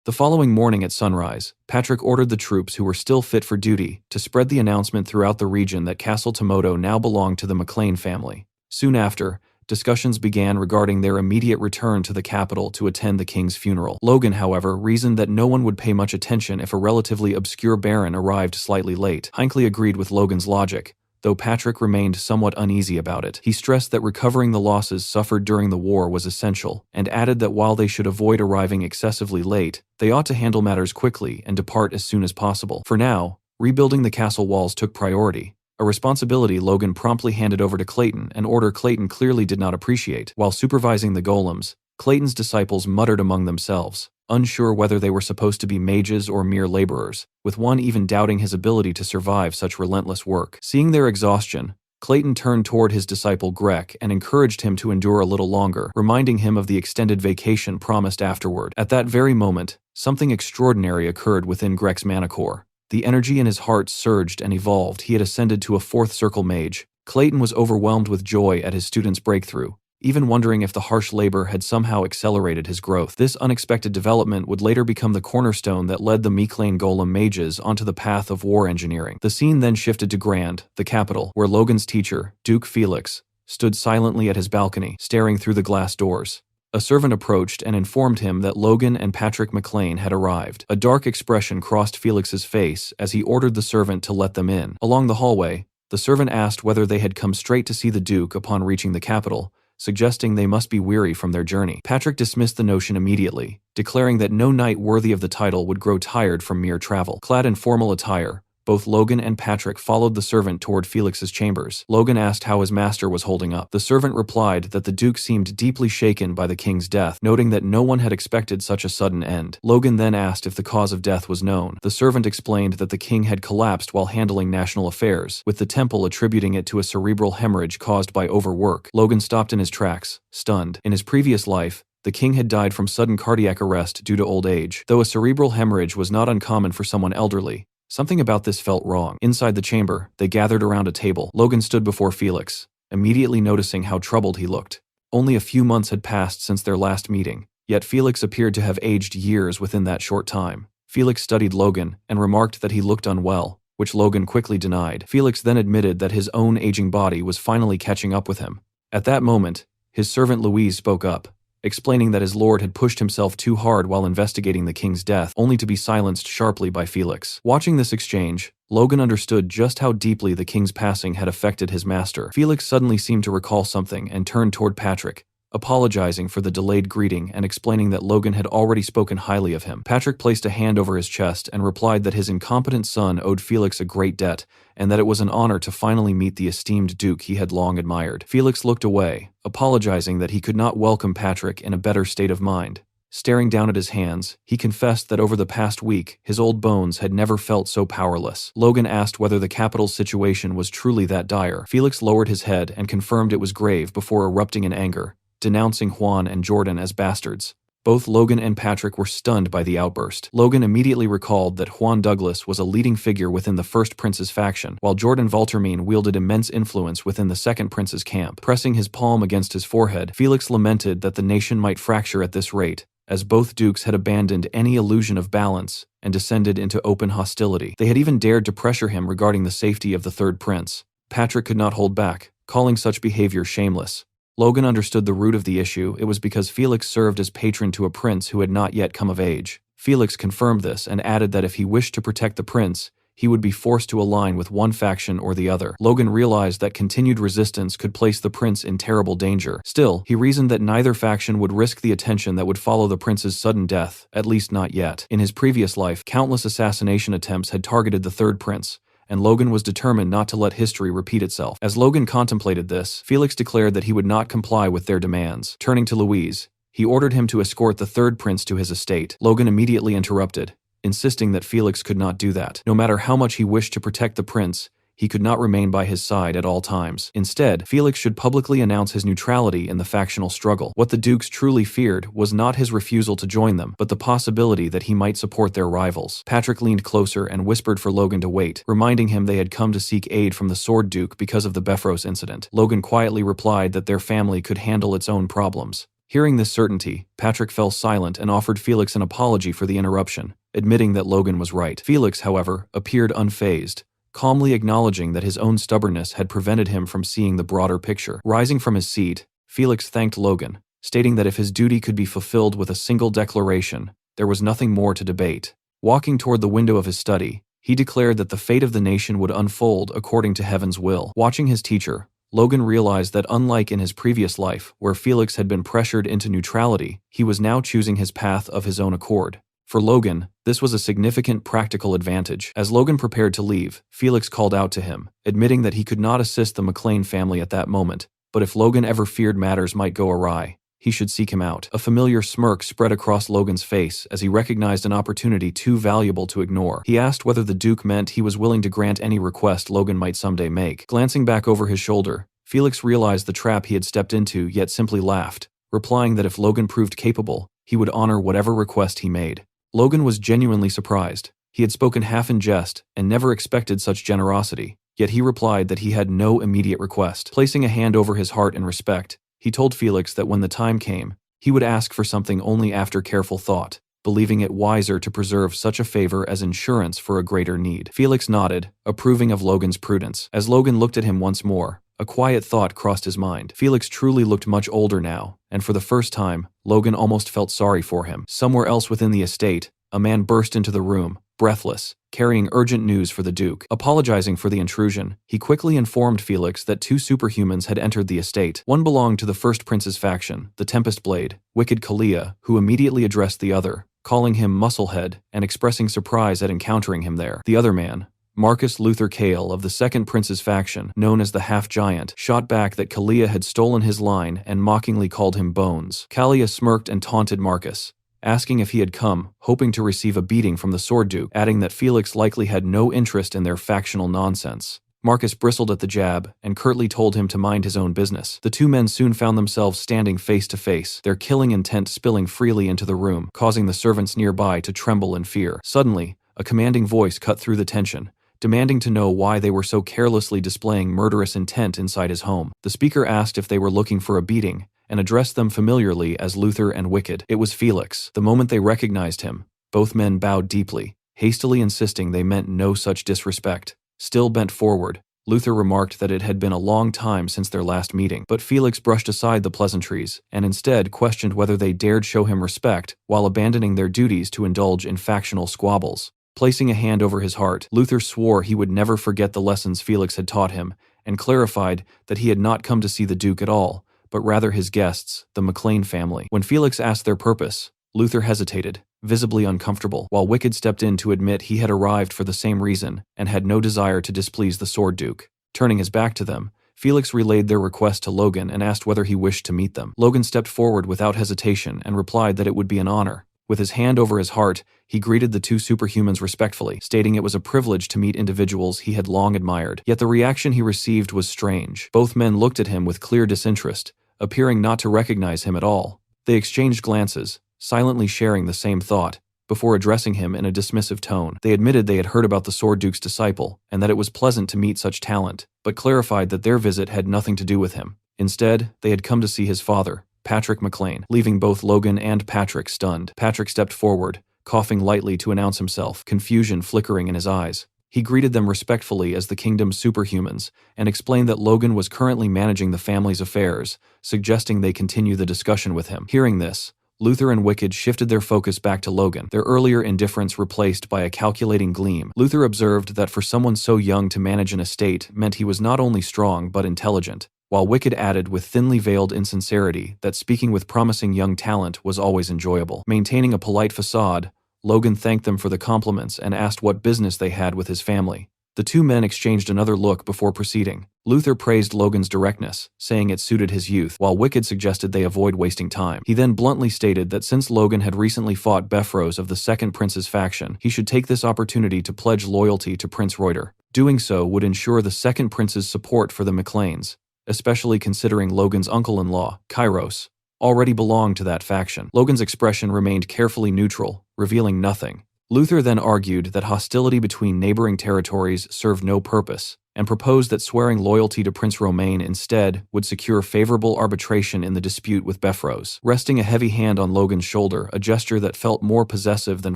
Speaker 1: The following morning at sunrise, Patrick ordered the troops who were still fit for duty to spread the announcement throughout the region that Castle Tomoto now belonged to the McLean family. Soon after, discussions began regarding their immediate return to the capital to attend the king's funeral. Logan, however, reasoned that no one would pay much attention if a relatively obscure baron arrived slightly late. Hinckley agreed with Logan's logic, though Patrick remained somewhat uneasy about it. He stressed that recovering the losses suffered during the war was essential, and added that while they should avoid arriving excessively late, they ought to handle matters quickly and depart as soon as possible. For now, rebuilding the castle walls took priority, a responsibility Logan promptly handed over to Clayton, an order Clayton clearly did not appreciate. While supervising the golems, Clayton's disciples muttered among themselves, unsure whether they were supposed to be mages or mere laborers, with one even doubting his ability to survive such relentless work. Seeing their exhaustion, Clayton turned toward his disciple Greg and encouraged him to endure a little longer, reminding him of the extended vacation promised afterward. At that very moment, something extraordinary occurred within Greg's mana core. The energy in his heart surged and evolved. He had ascended to a fourth circle mage. Clayton was overwhelmed with joy at his student's breakthrough, even wondering if the harsh labor had somehow accelerated his growth. This unexpected development would later become the cornerstone that led the Miclane Golem mages onto the path of war engineering. The scene then shifted to Grand, the capital, where Logan's teacher, Duke Felix, stood silently at his balcony, staring through the glass doors. A servant approached and informed him that Logan and Patrick McLean had arrived. A dark expression crossed Felix's face as he ordered the servant to let them in. Along the hallway, the servant asked whether they had come straight to see the Duke upon reaching the capital, suggesting they must be weary from their journey. Patrick dismissed the notion immediately, declaring that no knight worthy of the title would grow tired from mere travel. Clad in formal attire, both Logan and Patrick followed the servant toward Felix's chambers. Logan asked how his master was holding up. The servant replied that the Duke seemed deeply shaken by the king's death, noting that no one had expected such a sudden end. Logan then asked if the cause of death was known. The servant explained that the king had collapsed while handling national affairs, with the temple attributing it to a cerebral hemorrhage caused by overwork. Logan stopped in his tracks, stunned. In his previous life, the king had died from sudden cardiac arrest due to old age. Though a cerebral hemorrhage was not uncommon for someone elderly, something about this felt wrong. Inside the chamber, they gathered around a table. Logan stood before Felix, immediately noticing how troubled he looked. Only a few months had passed since their last meeting, yet Felix appeared to have aged years within that short time. Felix studied Logan and remarked that he looked unwell, which Logan quickly denied. Felix then admitted that his own aging body was finally catching up with him. At that moment, his servant Louise spoke up, explaining that his lord had pushed himself too hard while investigating the king's death, only to be silenced sharply by Felix. Watching this exchange, Logan understood just how deeply the king's passing had affected his master. Felix suddenly seemed to recall something and turned toward Patrick, apologizing for the delayed greeting and explaining that Logan had already spoken highly of him. Patrick placed a hand over his chest and replied that his incompetent son owed Felix a great debt, and that it was an honor to finally meet the esteemed Duke he had long admired. Felix looked away, apologizing that he could not welcome Patrick in a better state of mind. Staring down at his hands, he confessed that over the past week, his old bones had never felt so powerless. Logan asked whether the capital's situation was truly that dire. Felix lowered his head and confirmed it was grave before erupting in anger, denouncing Juan and Jordan as bastards. Both Logan and Patrick were stunned by the outburst. Logan immediately recalled that Juan Douglas was a leading figure within the First Prince's faction, while Jordan Valtermine wielded immense influence within the Second Prince's camp. Pressing his palm against his forehead, Felix lamented that the nation might fracture at this rate, as both dukes had abandoned any illusion of balance and descended into open hostility. They had even dared to pressure him regarding the safety of the Third Prince. Patrick could not hold back, calling such behavior shameless. Logan understood the root of the issue. It was because Felix served as patron to a prince who had not yet come of age. Felix confirmed this and added that if he wished to protect the prince, he would be forced to align with one faction or the other. Logan realized that continued resistance could place the prince in terrible danger. Still, he reasoned that neither faction would risk the attention that would follow the prince's sudden death, at least not yet. In his previous life, countless assassination attempts had targeted the third prince, and Logan was determined not to let history repeat itself. As Logan contemplated this, Felix declared that he would not comply with their demands. Turning to Louise, he ordered him to escort the third prince to his estate. Logan immediately interrupted, insisting that Felix could not do that. No matter how much he wished to protect the prince, he could not remain by his side at all times. Instead, Felix should publicly announce his neutrality in the factional struggle. What the dukes truly feared was not his refusal to join them, but the possibility that he might support their rivals. Patrick leaned closer and whispered for Logan to wait, reminding him they had come to seek aid from the Sword Duke because of the Befros incident. Logan quietly replied that their family could handle its own problems. Hearing this certainty, Patrick fell silent and offered Felix an apology for the interruption, admitting that Logan was right. Felix, however, appeared unfazed, calmly acknowledging that his own stubbornness had prevented him from seeing the broader picture. Rising from his seat, Felix thanked Logan, stating that if his duty could be fulfilled with a single declaration, there was nothing more to debate. Walking toward the window of his study, He declared that the fate of the nation would unfold according to heaven's will. Watching his teacher, Logan realized that unlike in his previous life, where Felix had been pressured into neutrality, he was now choosing his path of his own accord. For Logan, this was a significant practical advantage. As Logan prepared to leave, Felix called out to him, admitting that he could not assist the McLean family at that moment, but if Logan ever feared matters might go awry, he should seek him out. A familiar smirk spread across Logan's face as he recognized an opportunity too valuable to ignore. He asked whether the Duke meant he was willing to grant any request Logan might someday make. Glancing back over his shoulder, Felix realized the trap he had stepped into, yet simply laughed, replying that if Logan proved capable, he would honor whatever request he made. Logan was genuinely surprised. He had spoken half in jest and never expected such generosity, yet he replied that he had no immediate request. Placing a hand over his heart in respect, he told Felix that when the time came, he would ask for something only after careful thought, believing it wiser to preserve such a favor as insurance for a greater need. Felix nodded, approving of Logan's prudence. As Logan looked at him once more, a quiet thought crossed his mind. Felix truly looked much older now, and for the first time, Logan almost felt sorry for him. Somewhere else within the estate, a man burst into the room, breathless, carrying urgent news for the Duke. Apologizing for the intrusion, he quickly informed Felix that two superhumans had entered the estate. One belonged to the first prince's faction, the Tempest Blade, Wicked Kalia, who immediately addressed the other, calling him Musclehead and expressing surprise at encountering him there. The other man, Marcus Luther Cale of the second prince's faction, known as the Half-Giant, shot back that Kalia had stolen his line and mockingly called him Bones. Kalia smirked and taunted Marcus, asking if he had come, hoping to receive a beating from the Sword Duke, adding that Felix likely had no interest in their factional nonsense. Marcus bristled at the jab and curtly told him to mind his own business. The two men soon found themselves standing face to face, their killing intent spilling freely into the room, causing the servants nearby to tremble in fear. Suddenly, a commanding voice cut through the tension, demanding to know why they were so carelessly displaying murderous intent inside his home. The speaker asked if they were looking for a beating, and addressed them familiarly as Luther and Wicked. It was Felix. The moment they recognized him, both men bowed deeply, hastily insisting they meant no such disrespect. Still bent forward, Luther remarked that it had been a long time since their last meeting, but Felix brushed aside the pleasantries and instead questioned whether they dared show him respect while abandoning their duties to indulge in factional squabbles. Placing a hand over his heart, Luther swore he would never forget the lessons Felix had taught him, and clarified that he had not come to see the Duke at all, but rather his guests, the McLean family. When Felix asked their purpose, Luther hesitated, visibly uncomfortable, while Wicked stepped in to admit he had arrived for the same reason and had no desire to displease the Sword Duke. Turning his back to them, Felix relayed their request to Logan and asked whether he wished to meet them. Logan stepped forward without hesitation and replied that it would be an honor. With his hand over his heart, he greeted the two superhumans respectfully, stating it was a privilege to meet individuals he had long admired. Yet the reaction he received was strange. Both men looked at him with clear disinterest, appearing not to recognize him at all. They exchanged glances, silently sharing the same thought, before addressing him in a dismissive tone. They admitted they had heard about the Sword Duke's disciple, and that it was pleasant to meet such talent, but clarified that their visit had nothing to do with him. Instead, they had come to see his father, Patrick McLean, leaving both Logan and Patrick stunned. Patrick stepped forward, coughing lightly to announce himself, confusion flickering in his eyes. He greeted them respectfully as the kingdom's superhumans, and explained that Logan was currently managing the family's affairs, suggesting they continue the discussion with him. Hearing this, Luther and Wicked shifted their focus back to Logan, their earlier indifference replaced by a calculating gleam. Luther observed that for someone so young to manage an estate meant he was not only strong but intelligent, while Wicked added with thinly veiled insincerity that speaking with promising young talent was always enjoyable. Maintaining a polite facade, Logan thanked them for the compliments and asked what business they had with his family. The two men exchanged another look before proceeding. Luther praised Logan's directness, saying it suited his youth, while Wicked suggested they avoid wasting time. He then bluntly stated that since Logan had recently fought Befros of the Second Prince's faction, he should take this opportunity to pledge loyalty to Prince Reuter. Doing so would ensure the Second Prince's support for the McLeans, especially considering Logan's uncle-in-law, Kairos, already belonged to that faction. Logan's expression remained carefully neutral, revealing nothing. Luther then argued that hostility between neighboring territories served no purpose, and proposed that swearing loyalty to Prince Romain instead would secure favorable arbitration in the dispute with Befros. Resting a heavy hand on Logan's shoulder, a gesture that felt more possessive than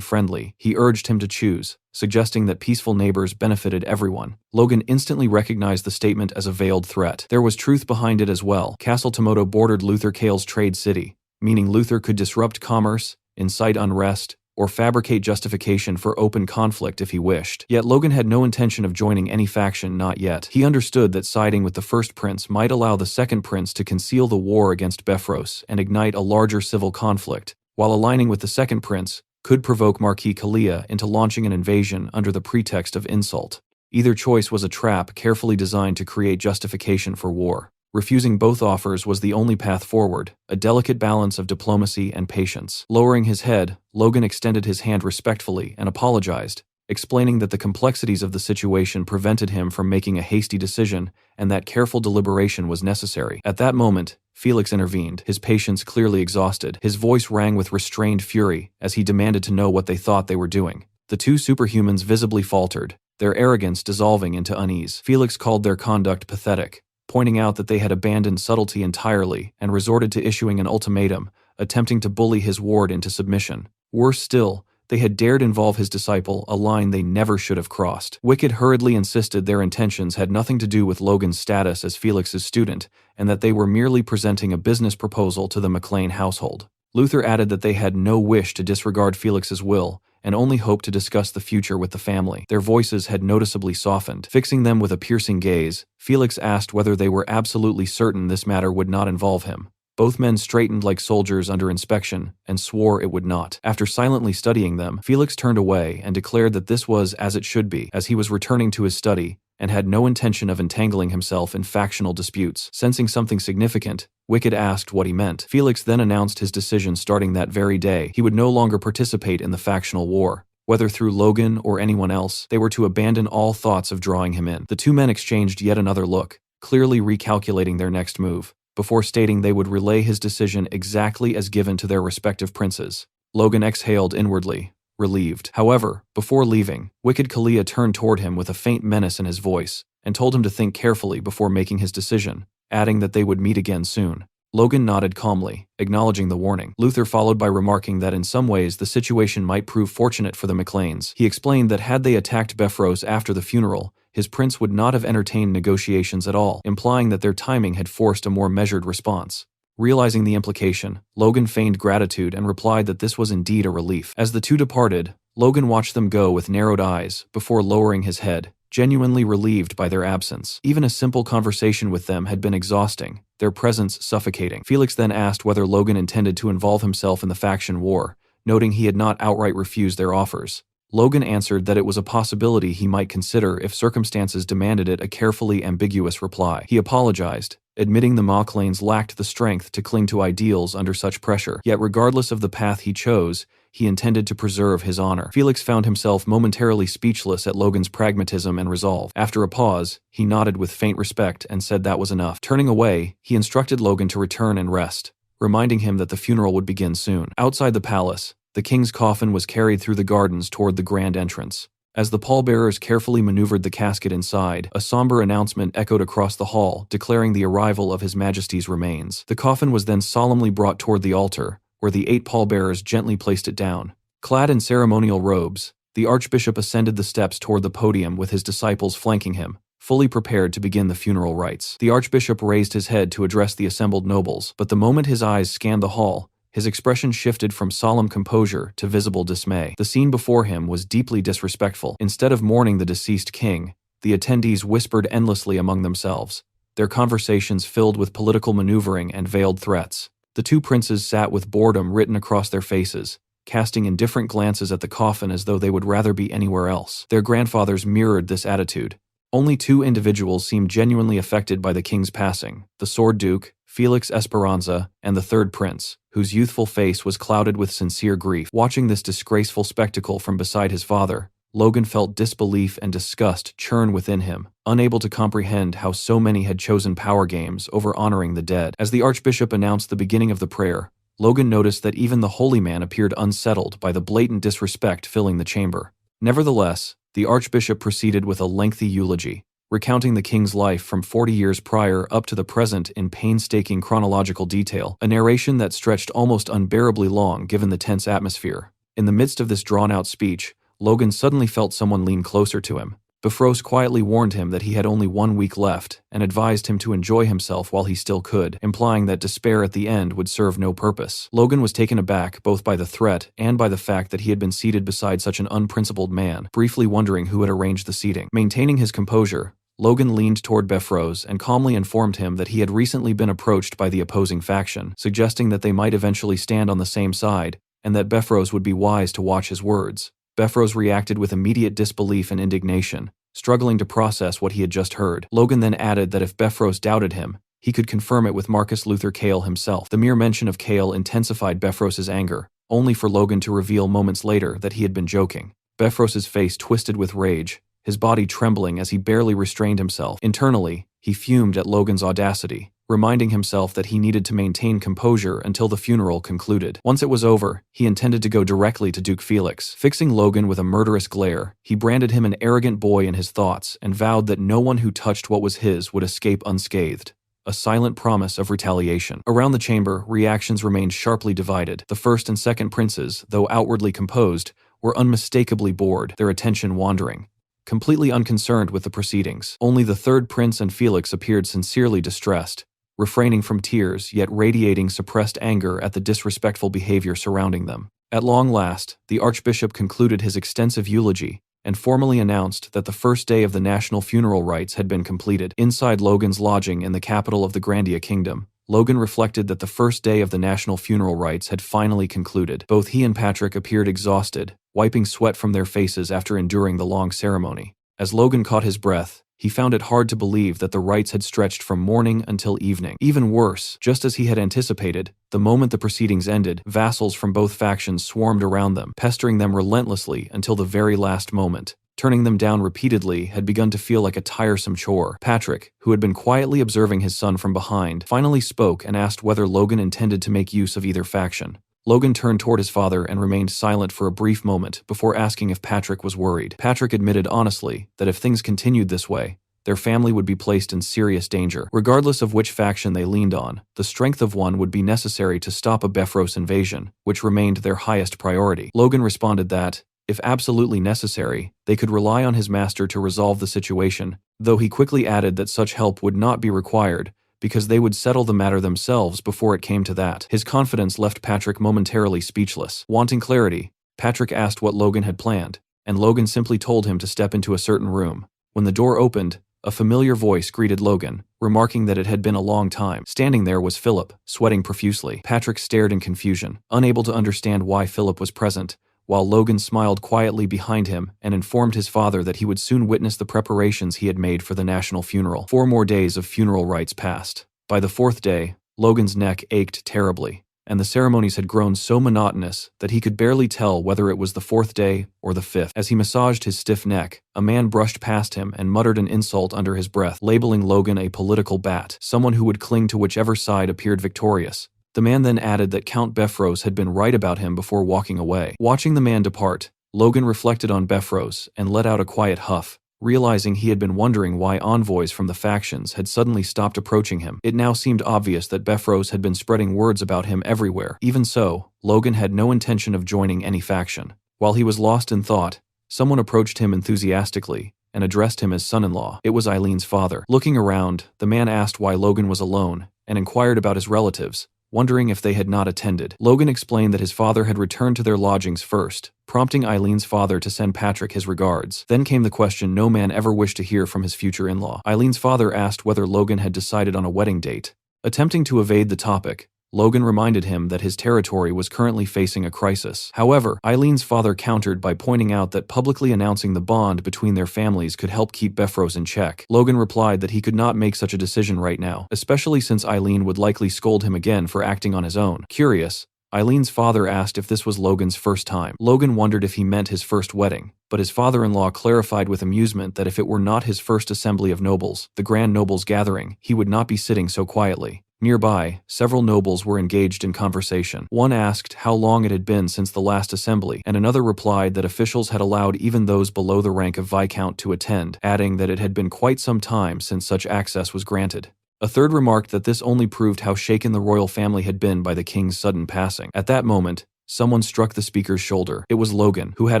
Speaker 1: friendly, he urged him to choose, suggesting that peaceful neighbors benefited everyone. Logan instantly recognized the statement as a veiled threat. There was truth behind it as well. Castle Tomoto bordered Luther Cale's trade city, meaning Luther could disrupt commerce, incite unrest, or fabricate justification for open conflict if he wished. Yet Logan had no intention of joining any faction, not yet. He understood that siding with the first prince might allow the second prince to conceal the war against Befros and ignite a larger civil conflict, while aligning with the second prince could provoke Marquis Kalia into launching an invasion under the pretext of insult. Either choice was a trap carefully designed to create justification for war. Refusing both offers was the only path forward, a delicate balance of diplomacy and patience. Lowering his head, Logan extended his hand respectfully and apologized, explaining that the complexities of the situation prevented him from making a hasty decision and that careful deliberation was necessary. At that moment, Felix intervened, his patience clearly exhausted. His voice rang with restrained fury as he demanded to know what they thought they were doing. The two superhumans visibly faltered, their arrogance dissolving into unease. Felix called their conduct pathetic, pointing out that they had abandoned subtlety entirely and resorted to issuing an ultimatum, attempting to bully his ward into submission. Worse still, they had dared involve his disciple, a line they never should have crossed. Wicked hurriedly insisted their intentions had nothing to do with Logan's status as Felix's student, and that they were merely presenting a business proposal to the McLean household. Luther added that they had no wish to disregard Felix's will, and only hoped to discuss the future with the family. Their voices had noticeably softened. Fixing them with a piercing gaze, Felix asked whether they were absolutely certain this matter would not involve him. Both men straightened like soldiers under inspection and swore it would not. After silently studying them, Felix turned away and declared that this was as it should be, as he was returning to his study and had no intention of entangling himself in factional disputes. Sensing something significant, Wicked asked what he meant. Felix then announced his decision starting that very day. He would no longer participate in the factional war. Whether through Logan or anyone else, they were to abandon all thoughts of drawing him in. The two men exchanged yet another look, clearly recalculating their next move, before stating they would relay his decision exactly as given to their respective princes. Logan exhaled inwardly, relieved. However, before leaving, Wicked Kalia turned toward him with a faint menace in his voice, and told him to think carefully before making his decision, adding that they would meet again soon. Logan nodded calmly, acknowledging the warning. Luther followed by remarking that in some ways the situation might prove fortunate for the McLeans. He explained that had they attacked Befros after the funeral, his prince would not have entertained negotiations at all, implying that their timing had forced a more measured response. Realizing the implication, Logan feigned gratitude and replied that this was indeed a relief. As the two departed, Logan watched them go with narrowed eyes before lowering his head, genuinely relieved by their absence. Even a simple conversation with them had been exhausting, their presence suffocating. Felix then asked whether Logan intended to involve himself in the faction war, noting he had not outright refused their offers. Logan answered that it was a possibility he might consider if circumstances demanded it, a carefully ambiguous reply. He apologized, admitting the McLeans lacked the strength to cling to ideals under such pressure. Yet regardless of the path he chose, he intended to preserve his honor. Felix found himself momentarily speechless at Logan's pragmatism and resolve. After a pause, he nodded with faint respect and said that was enough. Turning away, he instructed Logan to return and rest, reminding him that the funeral would begin soon. Outside the palace, the king's coffin was carried through the gardens toward the grand entrance. As the pallbearers carefully maneuvered the casket inside, a somber announcement echoed across the hall, declaring the arrival of His Majesty's remains. The coffin was then solemnly brought toward the altar, where the 8 pallbearers gently placed it down. Clad in ceremonial robes, the archbishop ascended the steps toward the podium with his disciples flanking him, fully prepared to begin the funeral rites. The archbishop raised his head to address the assembled nobles, but the moment his eyes scanned the hall, his expression shifted from solemn composure to visible dismay. The scene before him was deeply disrespectful. Instead of mourning the deceased king, the attendees whispered endlessly among themselves, their conversations filled with political maneuvering and veiled threats. The two princes sat with boredom written across their faces, casting indifferent glances at the coffin as though they would rather be anywhere else. Their grandfathers mirrored this attitude. Only 2 individuals seemed genuinely affected by the king's passing, the Sword Duke, Felix Esperanza, and the third prince, whose youthful face was clouded with sincere grief. Watching this disgraceful spectacle from beside his father, Logan felt disbelief and disgust churn within him, unable to comprehend how so many had chosen power games over honoring the dead. As the archbishop announced the beginning of the prayer, Logan noticed that even the holy man appeared unsettled by the blatant disrespect filling the chamber. Nevertheless, the archbishop proceeded with a lengthy eulogy, recounting the king's life from 40 years prior up to the present in painstaking chronological detail, a narration that stretched almost unbearably long given the tense atmosphere. In the midst of this drawn-out speech, Logan suddenly felt someone lean closer to him. Befros quietly warned him that he had only 1 week left and advised him to enjoy himself while he still could, implying that despair at the end would serve no purpose. Logan was taken aback both by the threat and by the fact that he had been seated beside such an unprincipled man, briefly wondering who had arranged the seating. Maintaining his composure, Logan leaned toward Befros and calmly informed him that he had recently been approached by the opposing faction, suggesting that they might eventually stand on the same side, and that Befros would be wise to watch his words. Befros reacted with immediate disbelief and indignation, struggling to process what he had just heard. Logan then added that if Befros doubted him, he could confirm it with Marcus Luther Cale himself. The mere mention of Cale intensified Befros's anger, only for Logan to reveal moments later that he had been joking. Befros's face twisted with rage, his body trembling as he barely restrained himself. Internally, he fumed at Logan's audacity, reminding himself that he needed to maintain composure until the funeral concluded. Once it was over, he intended to go directly to Duke Felix. Fixing Logan with a murderous glare, he branded him an arrogant boy in his thoughts and vowed that no one who touched what was his would escape unscathed. A silent promise of retaliation. Around the chamber, reactions remained sharply divided. The first and second princes, though outwardly composed, were unmistakably bored, their attention wandering, completely unconcerned with the proceedings. Only the third prince and Felix appeared sincerely distressed, refraining from tears yet radiating suppressed anger at the disrespectful behavior surrounding them. At long last, the archbishop concluded his extensive eulogy and formally announced that the first day of the national funeral rites had been completed. Inside Logan's lodging in the capital of the Grandia Kingdom, Logan reflected that the first day of the national funeral rites had finally concluded. Both he and Patrick appeared exhausted, wiping sweat from their faces after enduring the long ceremony. As Logan caught his breath, he found it hard to believe that the rites had stretched from morning until evening. Even worse, just as he had anticipated, the moment the proceedings ended, vassals from both factions swarmed around them, pestering them relentlessly until the very last moment. Turning them down repeatedly had begun to feel like a tiresome chore. Patrick, who had been quietly observing his son from behind, finally spoke and asked whether Logan intended to make use of either faction. Logan turned toward his father and remained silent for a brief moment before asking if Patrick was worried. Patrick admitted honestly that if things continued this way, their family would be placed in serious danger. Regardless of which faction they leaned on, the strength of one would be necessary to stop a Befros invasion, which remained their highest priority. Logan responded that, if absolutely necessary, they could rely on his master to resolve the situation, though he quickly added that such help would not be required, because they would settle the matter themselves before it came to that. His confidence left Patrick momentarily speechless. Wanting clarity, Patrick asked what Logan had planned, and Logan simply told him to step into a certain room. When the door opened, a familiar voice greeted Logan, remarking that it had been a long time. Standing there was Philip, sweating profusely. Patrick stared in confusion, unable to understand why Philip was present, while Logan smiled quietly behind him and informed his father that he would soon witness the preparations he had made for the national funeral. 4 more days of funeral rites passed. By the 4th day, Logan's neck ached terribly, and the ceremonies had grown so monotonous that he could barely tell whether it was the 4th day or the 5th. As he massaged his stiff neck, a man brushed past him and muttered an insult under his breath, labeling Logan a political bat, someone who would cling to whichever side appeared victorious. The man then added that Count Befros had been right about him before walking away. Watching the man depart, Logan reflected on Befros and let out a quiet huff, realizing he had been wondering why envoys from the factions had suddenly stopped approaching him. It now seemed obvious that Befros had been spreading words about him everywhere. Even so, Logan had no intention of joining any faction. While he was lost in thought, someone approached him enthusiastically and addressed him as son-in-law. It was Eileen's father. Looking around, the man asked why Logan was alone and inquired about his relatives, wondering if they had not attended. Logan explained that his father had returned to their lodgings first, prompting Eileen's father to send Patrick his regards. Then came the question no man ever wished to hear from his future in-law. Eileen's father asked whether Logan had decided on a wedding date. Attempting to evade the topic, Logan reminded him that his territory was currently facing a crisis. However, Eileen's father countered by pointing out that publicly announcing the bond between their families could help keep Befros in check. Logan replied that he could not make such a decision right now, especially since Eileen would likely scold him again for acting on his own. Curious, Eileen's father asked if this was Logan's first time. Logan wondered if he meant his first wedding, but his father-in-law clarified with amusement that if it were not his first assembly of nobles, the Grand Nobles gathering, he would not be sitting so quietly. Nearby, several nobles were engaged in conversation. One asked how long it had been since the last assembly, and another replied that officials had allowed even those below the rank of Viscount to attend, adding that it had been quite some time since such access was granted. A third remarked that this only proved how shaken the royal family had been by the king's sudden passing. At that moment, someone struck the speaker's shoulder. It was Logan, who had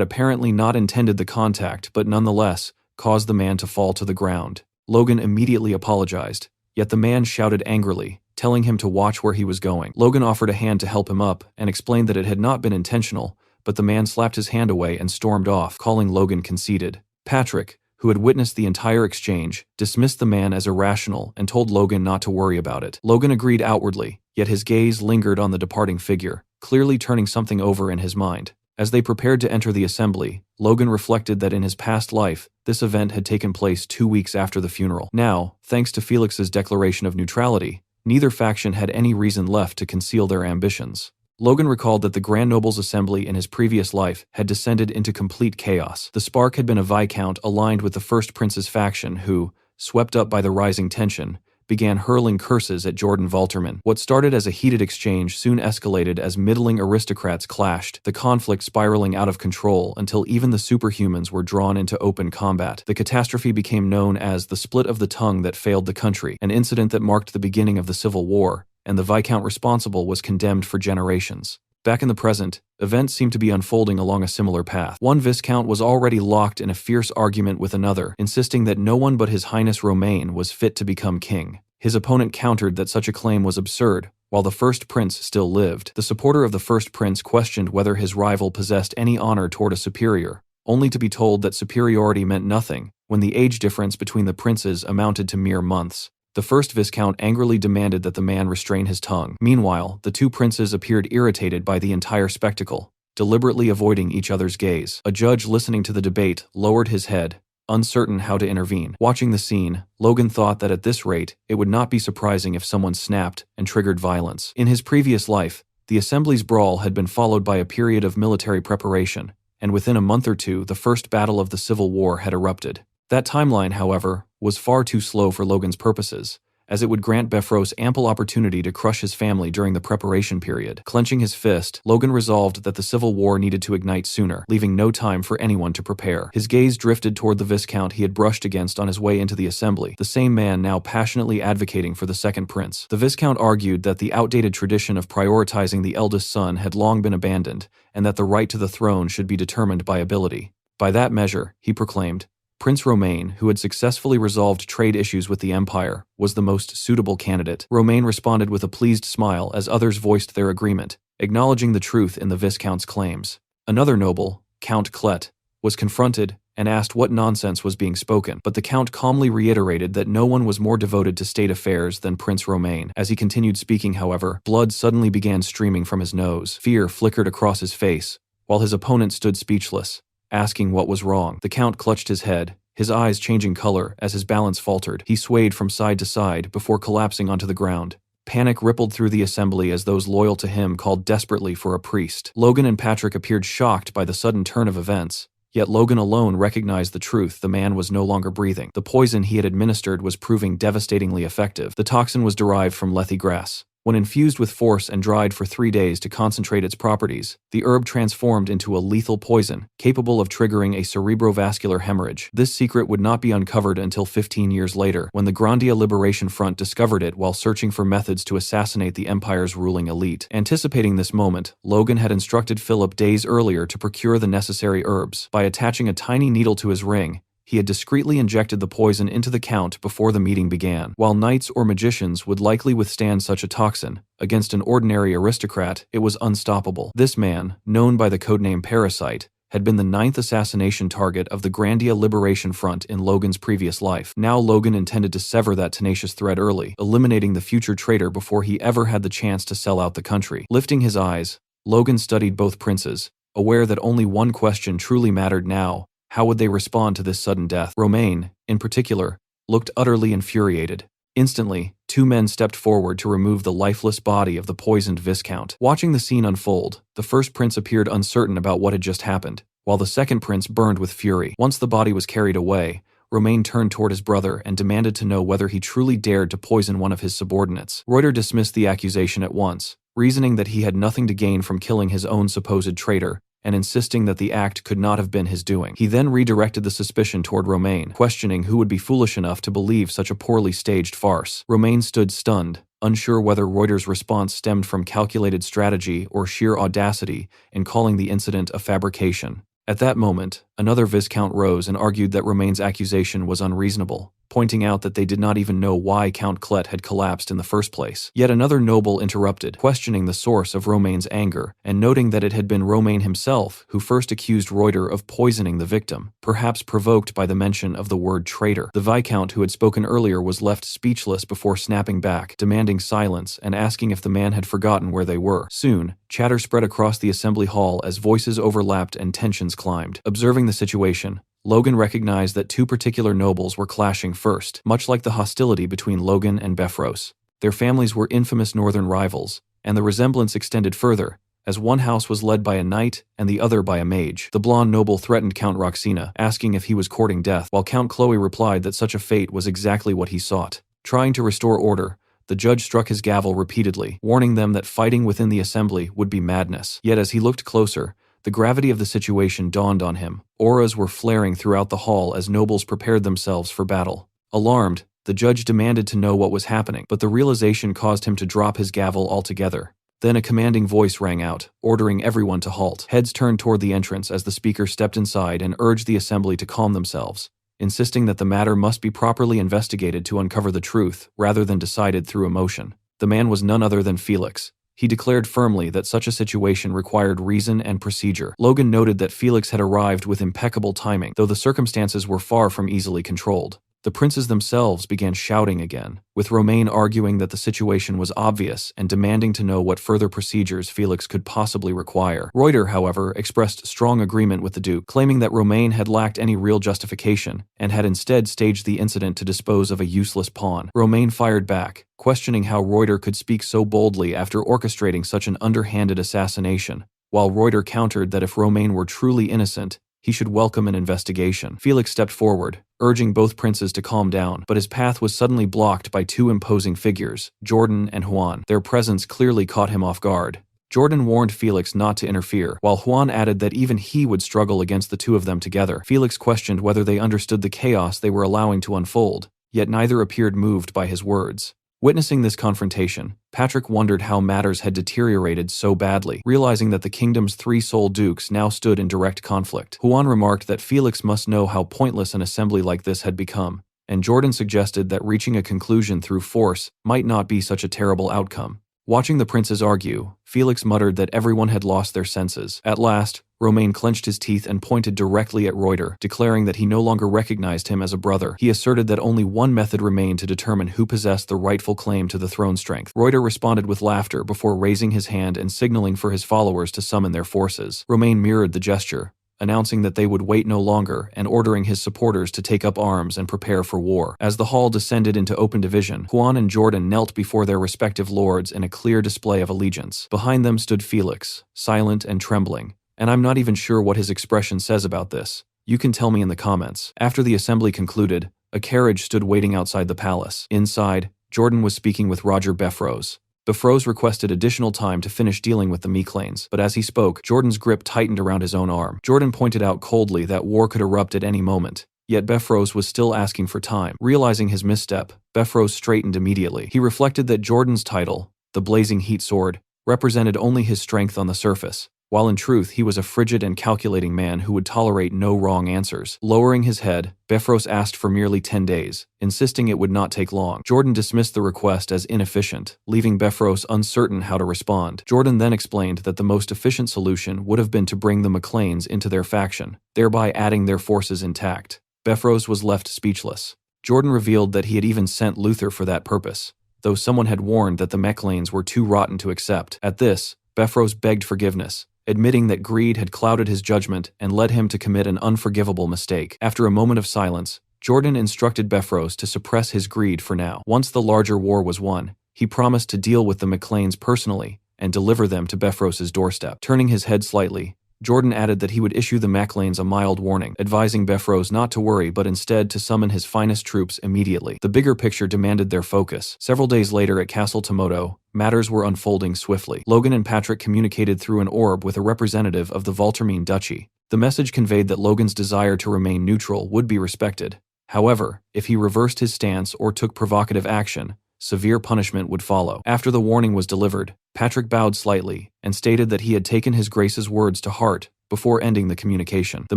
Speaker 1: apparently not intended the contact but nonetheless caused the man to fall to the ground. Logan immediately apologized, yet the man shouted angrily, telling him to watch where he was going. Logan offered a hand to help him up and explained that it had not been intentional, but the man slapped his hand away and stormed off, calling Logan conceited. Patrick, who had witnessed the entire exchange, dismissed the man as irrational and told Logan not to worry about it. Logan agreed outwardly, yet his gaze lingered on the departing figure, clearly turning something over in his mind. As they prepared to enter the assembly, Logan reflected that in his past life, this event had taken place 2 weeks after the funeral. Now, thanks to Felix's declaration of neutrality, neither faction had any reason left to conceal their ambitions. Logan recalled that the Grand Noble's assembly in his previous life had descended into complete chaos. The spark had been a Viscount aligned with the First Prince's faction who, swept up by the rising tension, began hurling curses at Jordan Valterman. What started as a heated exchange soon escalated as middling aristocrats clashed, the conflict spiraling out of control until even the superhumans were drawn into open combat. The catastrophe became known as the Split of the Tongue that failed the country, an incident that marked the beginning of the Civil War, and the Viscount responsible was condemned for generations. Back in the present, events seemed to be unfolding along a similar path. One Viscount was already locked in a fierce argument with another, insisting that no one but His Highness Romain was fit to become king. His opponent countered that such a claim was absurd, while the First Prince still lived. The supporter of the First Prince questioned whether his rival possessed any honor toward a superior, only to be told that superiority meant nothing, when the age difference between the princes amounted to mere months. The first Viscount angrily demanded that the man restrain his tongue. Meanwhile, the two princes appeared irritated by the entire spectacle, deliberately avoiding each other's gaze. A judge listening to the debate lowered his head, uncertain how to intervene. Watching the scene, Logan thought that at this rate, it would not be surprising if someone snapped and triggered violence. In his previous life, the Assembly's brawl had been followed by a period of military preparation, and within a month or two, the first battle of the Civil War had erupted. That timeline, however, was far too slow for Logan's purposes, as it would grant Befros ample opportunity to crush his family during the preparation period. Clenching his fist, Logan resolved that the Civil War needed to ignite sooner, leaving no time for anyone to prepare. His gaze drifted toward the Viscount he had brushed against on his way into the assembly, the same man now passionately advocating for the second prince. The Viscount argued that the outdated tradition of prioritizing the eldest son had long been abandoned, and that the right to the throne should be determined by ability. By that measure, he proclaimed, Prince Romain, who had successfully resolved trade issues with the Empire, was the most suitable candidate. Romain responded with a pleased smile as others voiced their agreement, acknowledging the truth in the Viscount's claims. Another noble, Count Clet, was confronted and asked what nonsense was being spoken, but the Count calmly reiterated that no one was more devoted to state affairs than Prince Romain. As he continued speaking, however, blood suddenly began streaming from his nose. Fear flickered across his face, while his opponent stood speechless, asking what was wrong. The Count clutched his head, his eyes changing color as his balance faltered. He swayed from side to side before collapsing onto the ground. Panic rippled through the assembly as those loyal to him called desperately for a priest. Logan and Patrick appeared shocked by the sudden turn of events, yet Logan alone recognized the truth: the man was no longer breathing. The poison he had administered was proving devastatingly effective. The toxin was derived from lethe grass. When infused with force and dried for 3 days to concentrate its properties, the herb transformed into a lethal poison, capable of triggering a cerebrovascular hemorrhage. This secret would not be uncovered until 15 years later, when the Grandia Liberation Front discovered it while searching for methods to assassinate the Empire's ruling elite. Anticipating this moment, Logan had instructed Philip days earlier to procure the necessary herbs. By attaching a tiny needle to his ring, he had discreetly injected the poison into the Count before the meeting began. While knights or magicians would likely withstand such a toxin, against an ordinary aristocrat, it was unstoppable. This man, known by the codename Parasite, had been the 9th assassination target of the Grandia Liberation Front in Logan's previous life. Now Logan intended to sever that tenacious thread early, eliminating the future traitor before he ever had the chance to sell out the country. Lifting his eyes, Logan studied both princes, aware that only one question truly mattered now: how would they respond to this sudden death? Romain, in particular, looked utterly infuriated. Instantly, 2 men stepped forward to remove the lifeless body of the poisoned Viscount. Watching the scene unfold, the first prince appeared uncertain about what had just happened, while the second prince burned with fury. Once the body was carried away, Romain turned toward his brother and demanded to know whether he truly dared to poison one of his subordinates. Reuter dismissed the accusation at once, reasoning that he had nothing to gain from killing his own supposed traitor, and insisting that the act could not have been his doing. He then redirected the suspicion toward Romain, questioning who would be foolish enough to believe such a poorly staged farce. Romain stood stunned, unsure whether Reuter's response stemmed from calculated strategy or sheer audacity in calling the incident a fabrication. At that moment, another Viscount rose and argued that Romaine's accusation was unreasonable, pointing out that they did not even know why Count Clet had collapsed in the first place. Yet another noble interrupted, questioning the source of Romaine's anger, and noting that it had been Romaine himself who first accused Reuter of poisoning the victim, perhaps provoked by the mention of the word traitor. The Viscount who had spoken earlier was left speechless before snapping back, demanding silence and asking if the man had forgotten where they were. Soon, chatter spread across the assembly hall as voices overlapped and tensions climbed. Observing the situation, Logan recognized that two particular nobles were clashing first, much like the hostility between Logan and Befros. Their families were infamous northern rivals, and the resemblance extended further, as one house was led by a knight and the other by a mage. The blonde noble threatened Count Roxina, asking if he was courting death, while Count Chloe replied that such a fate was exactly what he sought. Trying to restore order, the judge struck his gavel repeatedly, warning them that fighting within the assembly would be madness. Yet as he looked closer, the gravity of the situation dawned on him. Auras were flaring throughout the hall as nobles prepared themselves for battle. Alarmed, the judge demanded to know what was happening, but the realization caused him to drop his gavel altogether. Then a commanding voice rang out, ordering everyone to halt. Heads turned toward the entrance as the speaker stepped inside and urged the assembly to calm themselves, insisting that the matter must be properly investigated to uncover the truth, rather than decided through emotion. The man was none other than Felix. He declared firmly that such a situation required reason and procedure. Logan noted that Felix had arrived with impeccable timing, though the circumstances were far from easily controlled. The princes themselves began shouting again, with Romaine arguing that the situation was obvious and demanding to know what further procedures Felix could possibly require. Reuter, however, expressed strong agreement with the Duke, claiming that Romaine had lacked any real justification and had instead staged the incident to dispose of a useless pawn. Romaine fired back, questioning how Reuter could speak so boldly after orchestrating such an underhanded assassination, while Reuter countered that if Romaine were truly innocent, he should welcome an investigation. Felix stepped forward, urging both princes to calm down, but his path was suddenly blocked by two imposing figures, Jordan and Juan. Their presence clearly caught him off guard. Jordan warned Felix not to interfere, while Juan added that even he would struggle against the two of them together. Felix questioned whether they understood the chaos they were allowing to unfold, yet neither appeared moved by his words. Witnessing this confrontation, Patrick wondered how matters had deteriorated so badly, realizing that the kingdom's three sole dukes now stood in direct conflict. Juan remarked that Felix must know how pointless an assembly like this had become, and Jordan suggested that reaching a conclusion through force might not be such a terrible outcome. Watching the princes argue, Felix muttered that everyone had lost their senses. At last, Romaine clenched his teeth and pointed directly at Reuter, declaring that he no longer recognized him as a brother. He asserted that only one method remained to determine who possessed the rightful claim to the throne strength. Reuter responded with laughter before raising his hand and signaling for his followers to summon their forces. Romaine mirrored the gesture, announcing that they would wait no longer and ordering his supporters to take up arms and prepare for war. As the hall descended into open division, Juan and Jordan knelt before their respective lords in a clear display of allegiance. Behind them stood Felix, silent and trembling, and I'm not even sure what his expression says about this. You can tell me in the comments. After the assembly concluded, a carriage stood waiting outside the palace. Inside, Jordan was speaking with Roger Befros. Befros requested additional time to finish dealing with the Meclanes, but as he spoke, Jordan's grip tightened around his own arm. Jordan pointed out coldly that war could erupt at any moment, yet Befros was still asking for time. Realizing his misstep, Befros straightened immediately. He reflected that Jordan's title, the Blazing Heat Sword, represented only his strength on the surface, while in truth he was a frigid and calculating man who would tolerate no wrong answers. Lowering his head, Befros asked for merely 10 days, insisting it would not take long. Jordan dismissed the request as inefficient, leaving Befros uncertain how to respond. Jordan then explained that the most efficient solution would have been to bring the Meclanes into their faction, thereby adding their forces intact. Befros was left speechless. Jordan revealed that he had even sent Luther for that purpose, though someone had warned that the Meclanes were too rotten to accept. At this, Befros begged forgiveness, admitting that greed had clouded his judgment and led him to commit an unforgivable mistake. After a moment of silence, Jordan instructed Befros to suppress his greed for now. Once the larger war was won, he promised to deal with the Meclanes personally and deliver them to Befros's doorstep. Turning his head slightly, Jordan added that he would issue the Meclanes a mild warning, advising Befros not to worry but instead to summon his finest troops immediately. The bigger picture demanded their focus. Several days later at Castle Tomoto, matters were unfolding swiftly. Logan and Patrick communicated through an orb with a representative of the Valtermine Duchy. The message conveyed that Logan's desire to remain neutral would be respected. However, if he reversed his stance or took provocative action, severe punishment would follow. After the warning was delivered, Patrick bowed slightly and stated that he had taken his grace's words to heart, before ending the communication. The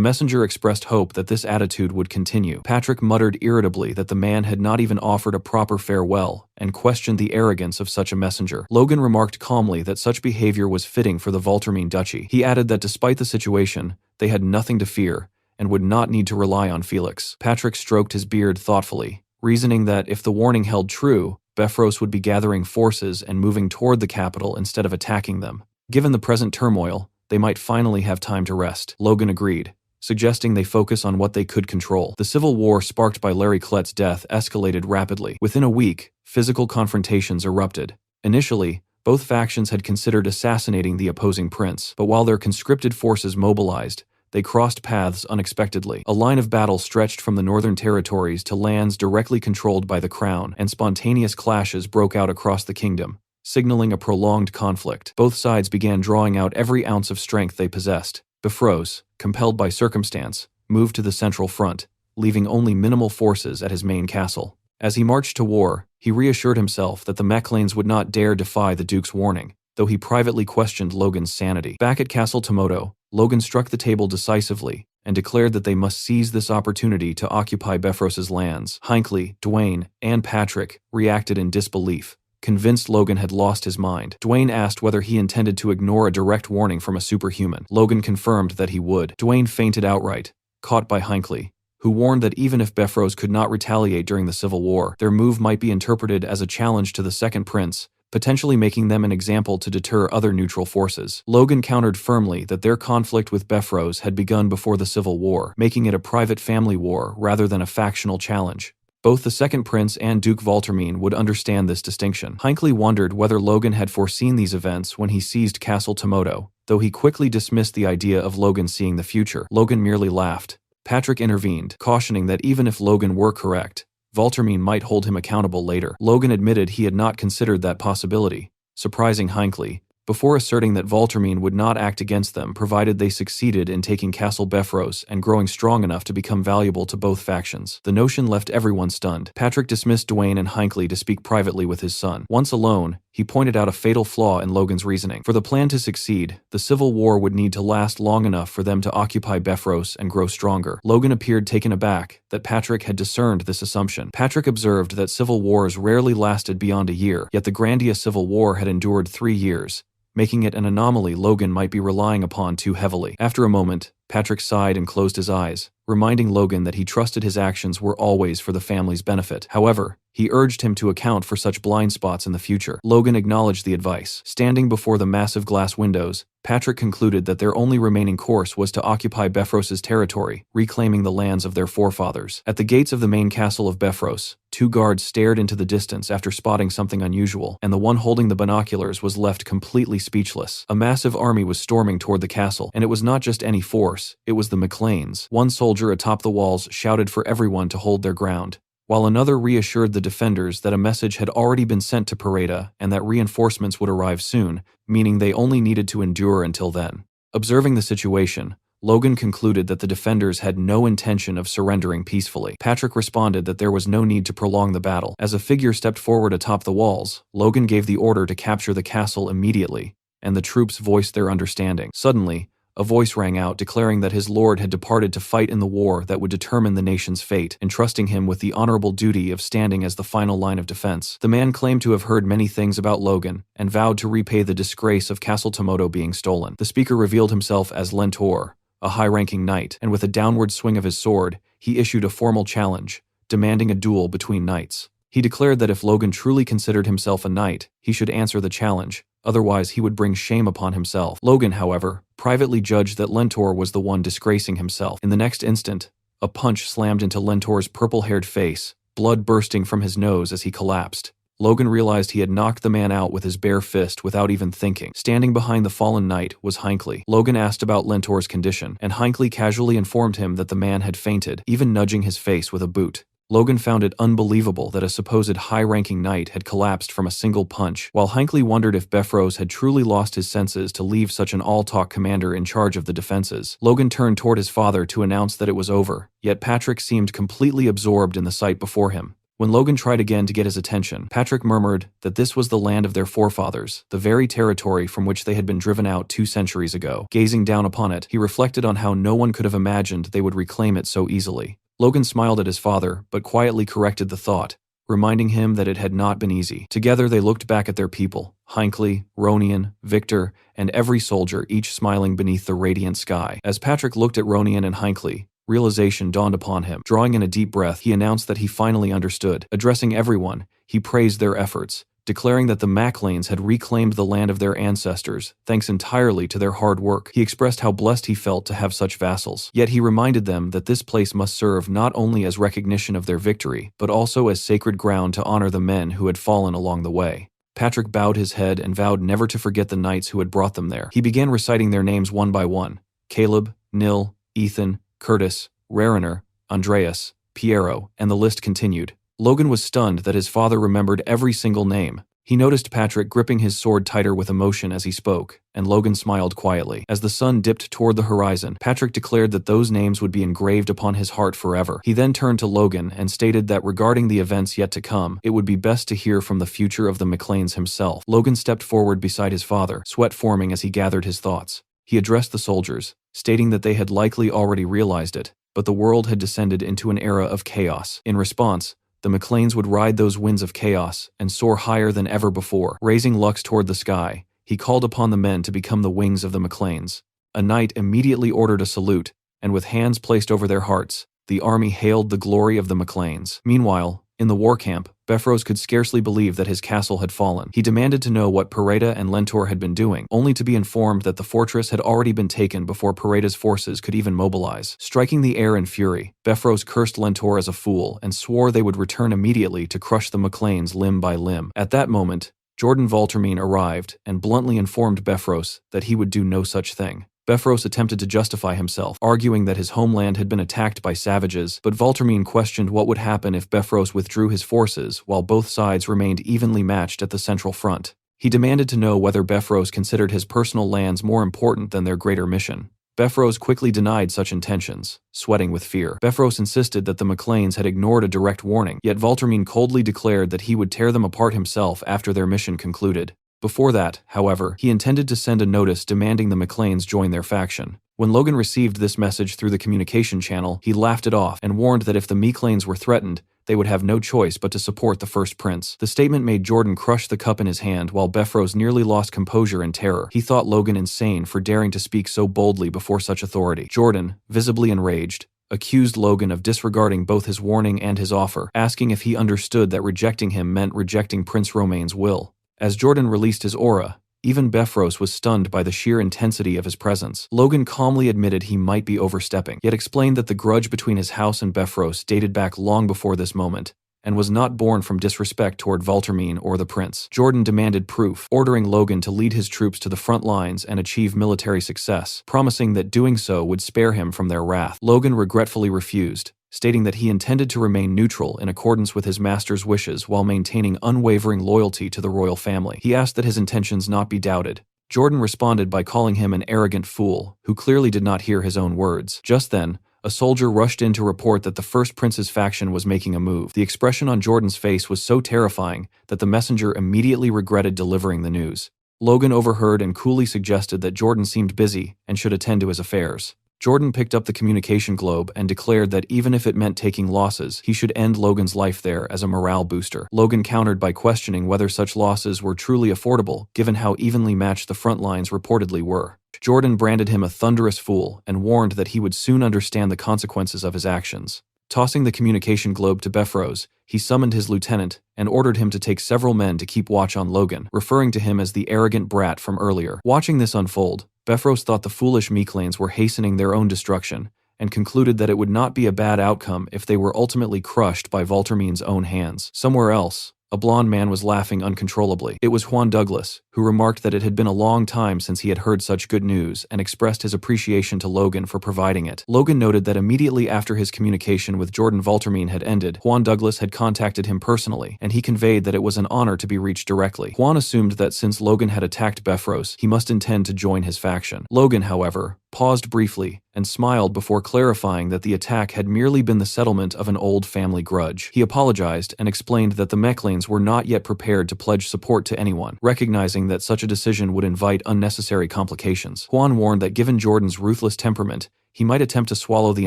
Speaker 1: messenger expressed hope that this attitude would continue. Patrick muttered irritably that the man had not even offered a proper farewell, and questioned the arrogance of such a messenger. Logan remarked calmly that such behavior was fitting for the Valtermine duchy. He added that despite the situation, they had nothing to fear, and would not need to rely on Felix. Patrick stroked his beard thoughtfully, reasoning that if the warning held true, Befros would be gathering forces and moving toward the capital instead of attacking them. Given the present turmoil, they might finally have time to rest. Logan agreed, suggesting they focus on what they could control. The civil war sparked by Larry Klett's death escalated rapidly. Within a week, physical confrontations erupted. Initially, both factions had considered assassinating the opposing prince, but while their conscripted forces mobilized, they crossed paths unexpectedly. A line of battle stretched from the northern territories to lands directly controlled by the crown, and spontaneous clashes broke out across the kingdom, signaling a prolonged conflict. Both sides began drawing out every ounce of strength they possessed. Befros, compelled by circumstance, moved to the central front, leaving only minimal forces at his main castle. As he marched to war, he reassured himself that the Macleans would not dare defy the Duke's warning, though he privately questioned Logan's sanity. Back at Castle Tomoto, Logan struck the table decisively and declared that they must seize this opportunity to occupy Befros's lands. Hinckley, Dwayne, and Patrick reacted in disbelief, convinced Logan had lost his mind. Dwayne asked whether he intended to ignore a direct warning from a superhuman. Logan confirmed that he would. Dwayne fainted outright, caught by Hinckley, who warned that even if Befros could not retaliate during the Civil War, their move might be interpreted as a challenge to the Second Prince, potentially making them an example to deter other neutral forces. Logan countered firmly that their conflict with Befros had begun before the Civil War, making it a private family war rather than a factional challenge. Both the Second Prince and Duke Valtermine would understand this distinction. Hinckley wondered whether Logan had foreseen these events when he seized Castle Tomoto, though he quickly dismissed the idea of Logan seeing the future. Logan merely laughed. Patrick intervened, cautioning that even if Logan were correct, Valtermine might hold him accountable later. Logan admitted he had not considered that possibility, surprising Hinckley, before asserting that Valtermine would not act against them provided they succeeded in taking Castle Befros and growing strong enough to become valuable to both factions. The notion left everyone stunned. Patrick dismissed Dwayne and Hinckley to speak privately with his son. Once alone, he pointed out a fatal flaw in Logan's reasoning. For the plan to succeed, the Civil War would need to last long enough for them to occupy Befros and grow stronger. Logan appeared taken aback that Patrick had discerned this assumption. Patrick observed that civil wars rarely lasted beyond a year, yet the Grandia Civil War had endured 3 years, making it an anomaly Logan might be relying upon too heavily. After a moment, Patrick sighed and closed his eyes, reminding Logan that he trusted his actions were always for the family's benefit. However, he urged him to account for such blind spots in the future. Logan acknowledged the advice. Standing before the massive glass windows, Patrick concluded that their only remaining course was to occupy Befros's territory, reclaiming the lands of their forefathers. At the gates of the main castle of Befros, 2 guards stared into the distance after spotting something unusual, and the one holding the binoculars was left completely speechless. A massive army was storming toward the castle, and it was not just any force, it was the Macleans. One soldier atop the walls shouted for everyone to hold their ground, while another reassured the defenders that a message had already been sent to Pareda and that reinforcements would arrive soon, meaning they only needed to endure until then. Observing the situation, Logan concluded that the defenders had no intention of surrendering peacefully. Patrick responded that there was no need to prolong the battle. As a figure stepped forward atop the walls, Logan gave the order to capture the castle immediately, and the troops voiced their understanding. Suddenly, a voice rang out declaring that his lord had departed to fight in the war that would determine the nation's fate, entrusting him with the honorable duty of standing as the final line of defense. The man claimed to have heard many things about Logan and vowed to repay the disgrace of Castle Tomoto being stolen. The speaker revealed himself as Lentor, a high-ranking knight, and with a downward swing of his sword, he issued a formal challenge, demanding a duel between knights. He declared that if Logan truly considered himself a knight, he should answer the challenge, otherwise he would bring shame upon himself. Logan, however, privately judged that Lentor was the one disgracing himself. In the next instant, a punch slammed into Lentor's purple-haired face, blood bursting from his nose as he collapsed. Logan realized he had knocked the man out with his bare fist without even thinking. Standing behind the fallen knight was Hinckley. Logan asked about Lentor's condition, and Hinckley casually informed him that the man had fainted, even nudging his face with a boot. Logan found it unbelievable that a supposed high-ranking knight had collapsed from a single punch, while Hinckley wondered if Befros had truly lost his senses to leave such an all-talk commander in charge of the defenses. Logan turned toward his father to announce that it was over, yet Patrick seemed completely absorbed in the sight before him. When Logan tried again to get his attention, Patrick murmured that this was the land of their forefathers, the very territory from which they had been driven out 2 centuries ago. Gazing down upon it, he reflected on how no one could have imagined they would reclaim it so easily. Logan smiled at his father, but quietly corrected the thought, reminding him that it had not been easy. Together they looked back at their people, Hinckley, Ronian, Victor, and every soldier, each smiling beneath the radiant sky. As Patrick looked at Ronian and Hinckley, realization dawned upon him. Drawing in a deep breath, he announced that he finally understood. Addressing everyone, he praised their efforts, declaring that the Maclanes had reclaimed the land of their ancestors, thanks entirely to their hard work. He expressed how blessed he felt to have such vassals. Yet he reminded them that this place must serve not only as recognition of their victory, but also as sacred ground to honor the men who had fallen along the way. Patrick bowed his head and vowed never to forget the knights who had brought them there. He began reciting their names one by one: Caleb, Nil, Ethan, Curtis, Rariner, Andreas, Piero, and the list continued. Logan was stunned that his father remembered every single name. He noticed Patrick gripping his sword tighter with emotion as he spoke, and Logan smiled quietly. As the sun dipped toward the horizon, Patrick declared that those names would be engraved upon his heart forever. He then turned to Logan and stated that regarding the events yet to come, it would be best to hear from the future of the Maclanes himself. Logan stepped forward beside his father, sweat forming as he gathered his thoughts. He addressed the soldiers, stating that they had likely already realized it, but the world had descended into an era of chaos. In response, the Maclanes would ride those winds of chaos and soar higher than ever before. Raising Lux toward the sky, he called upon the men to become the wings of the Maclanes. A knight immediately ordered a salute, and with hands placed over their hearts, the army hailed the glory of the Maclanes. Meanwhile, in the war camp, Befros could scarcely believe that his castle had fallen. He demanded to know what Pareda and Lentor had been doing, only to be informed that the fortress had already been taken before Pareda's forces could even mobilize. Striking the air in fury, Befros cursed Lentor as a fool and swore they would return immediately to crush the Maclanes limb by limb. At that moment, Jordan Valtermine arrived and bluntly informed Befros that he would do no such thing. Befros attempted to justify himself, arguing that his homeland had been attacked by savages, but Valtermine questioned what would happen if Befros withdrew his forces while both sides remained evenly matched at the central front. He demanded to know whether Befros considered his personal lands more important than their greater mission. Befros quickly denied such intentions, sweating with fear. Befros insisted that the Maclanes had ignored a direct warning, yet Valtermine coldly declared that he would tear them apart himself after their mission concluded. Before that, however, he intended to send a notice demanding the Maclanes join their faction. When Logan received this message through the communication channel, he laughed it off and warned that if the Maclanes were threatened, they would have no choice but to support the first prince. The statement made Jordan crush the cup in his hand while Befros nearly lost composure in terror. He thought Logan insane for daring to speak so boldly before such authority. Jordan, visibly enraged, accused Logan of disregarding both his warning and his offer, asking if he understood that rejecting him meant rejecting Prince Romaine's will. As Jordan released his aura, even Befros was stunned by the sheer intensity of his presence. Logan calmly admitted he might be overstepping, yet explained that the grudge between his house and Befros dated back long before this moment, and was not born from disrespect toward Valtermine or the prince. Jordan demanded proof, ordering Logan to lead his troops to the front lines and achieve military success, promising that doing so would spare him from their wrath. Logan regretfully refused, stating that he intended to remain neutral in accordance with his master's wishes while maintaining unwavering loyalty to the royal family. He asked that his intentions not be doubted. Jordan responded by calling him an arrogant fool, who clearly did not hear his own words. Just then, a soldier rushed in to report that the first prince's faction was making a move. The expression on Jordan's face was so terrifying that the messenger immediately regretted delivering the news. Logan overheard and coolly suggested that Jordan seemed busy and should attend to his affairs. Jordan picked up the communication globe and declared that even if it meant taking losses, he should end Logan's life there as a morale booster. Logan countered by questioning whether such losses were truly affordable, given how evenly matched the front lines reportedly were. Jordan branded him a thunderous fool and warned that he would soon understand the consequences of his actions. Tossing the communication globe to Befros, he summoned his lieutenant and ordered him to take several men to keep watch on Logan, referring to him as the arrogant brat from earlier. Watching this unfold, Befros thought the foolish Maclanes were hastening their own destruction, and concluded that it would not be a bad outcome if they were ultimately crushed by Valtermine's own hands. Somewhere else, a blond man was laughing uncontrollably. It was Juan Douglas, who remarked that it had been a long time since he had heard such good news and expressed his appreciation to Logan for providing it. Logan noted that immediately after his communication with Jordan Valtermine had ended, Juan Douglas had contacted him personally, and he conveyed that it was an honor to be reached directly. Juan assumed that since Logan had attacked Befros, he must intend to join his faction. Logan, however, paused briefly and smiled before clarifying that the attack had merely been the settlement of an old family grudge. He apologized and explained that the Mechlanes were not yet prepared to pledge support to anyone, recognizing that such a decision would invite unnecessary complications. Juan warned that given Jordan's ruthless temperament, he might attempt to swallow the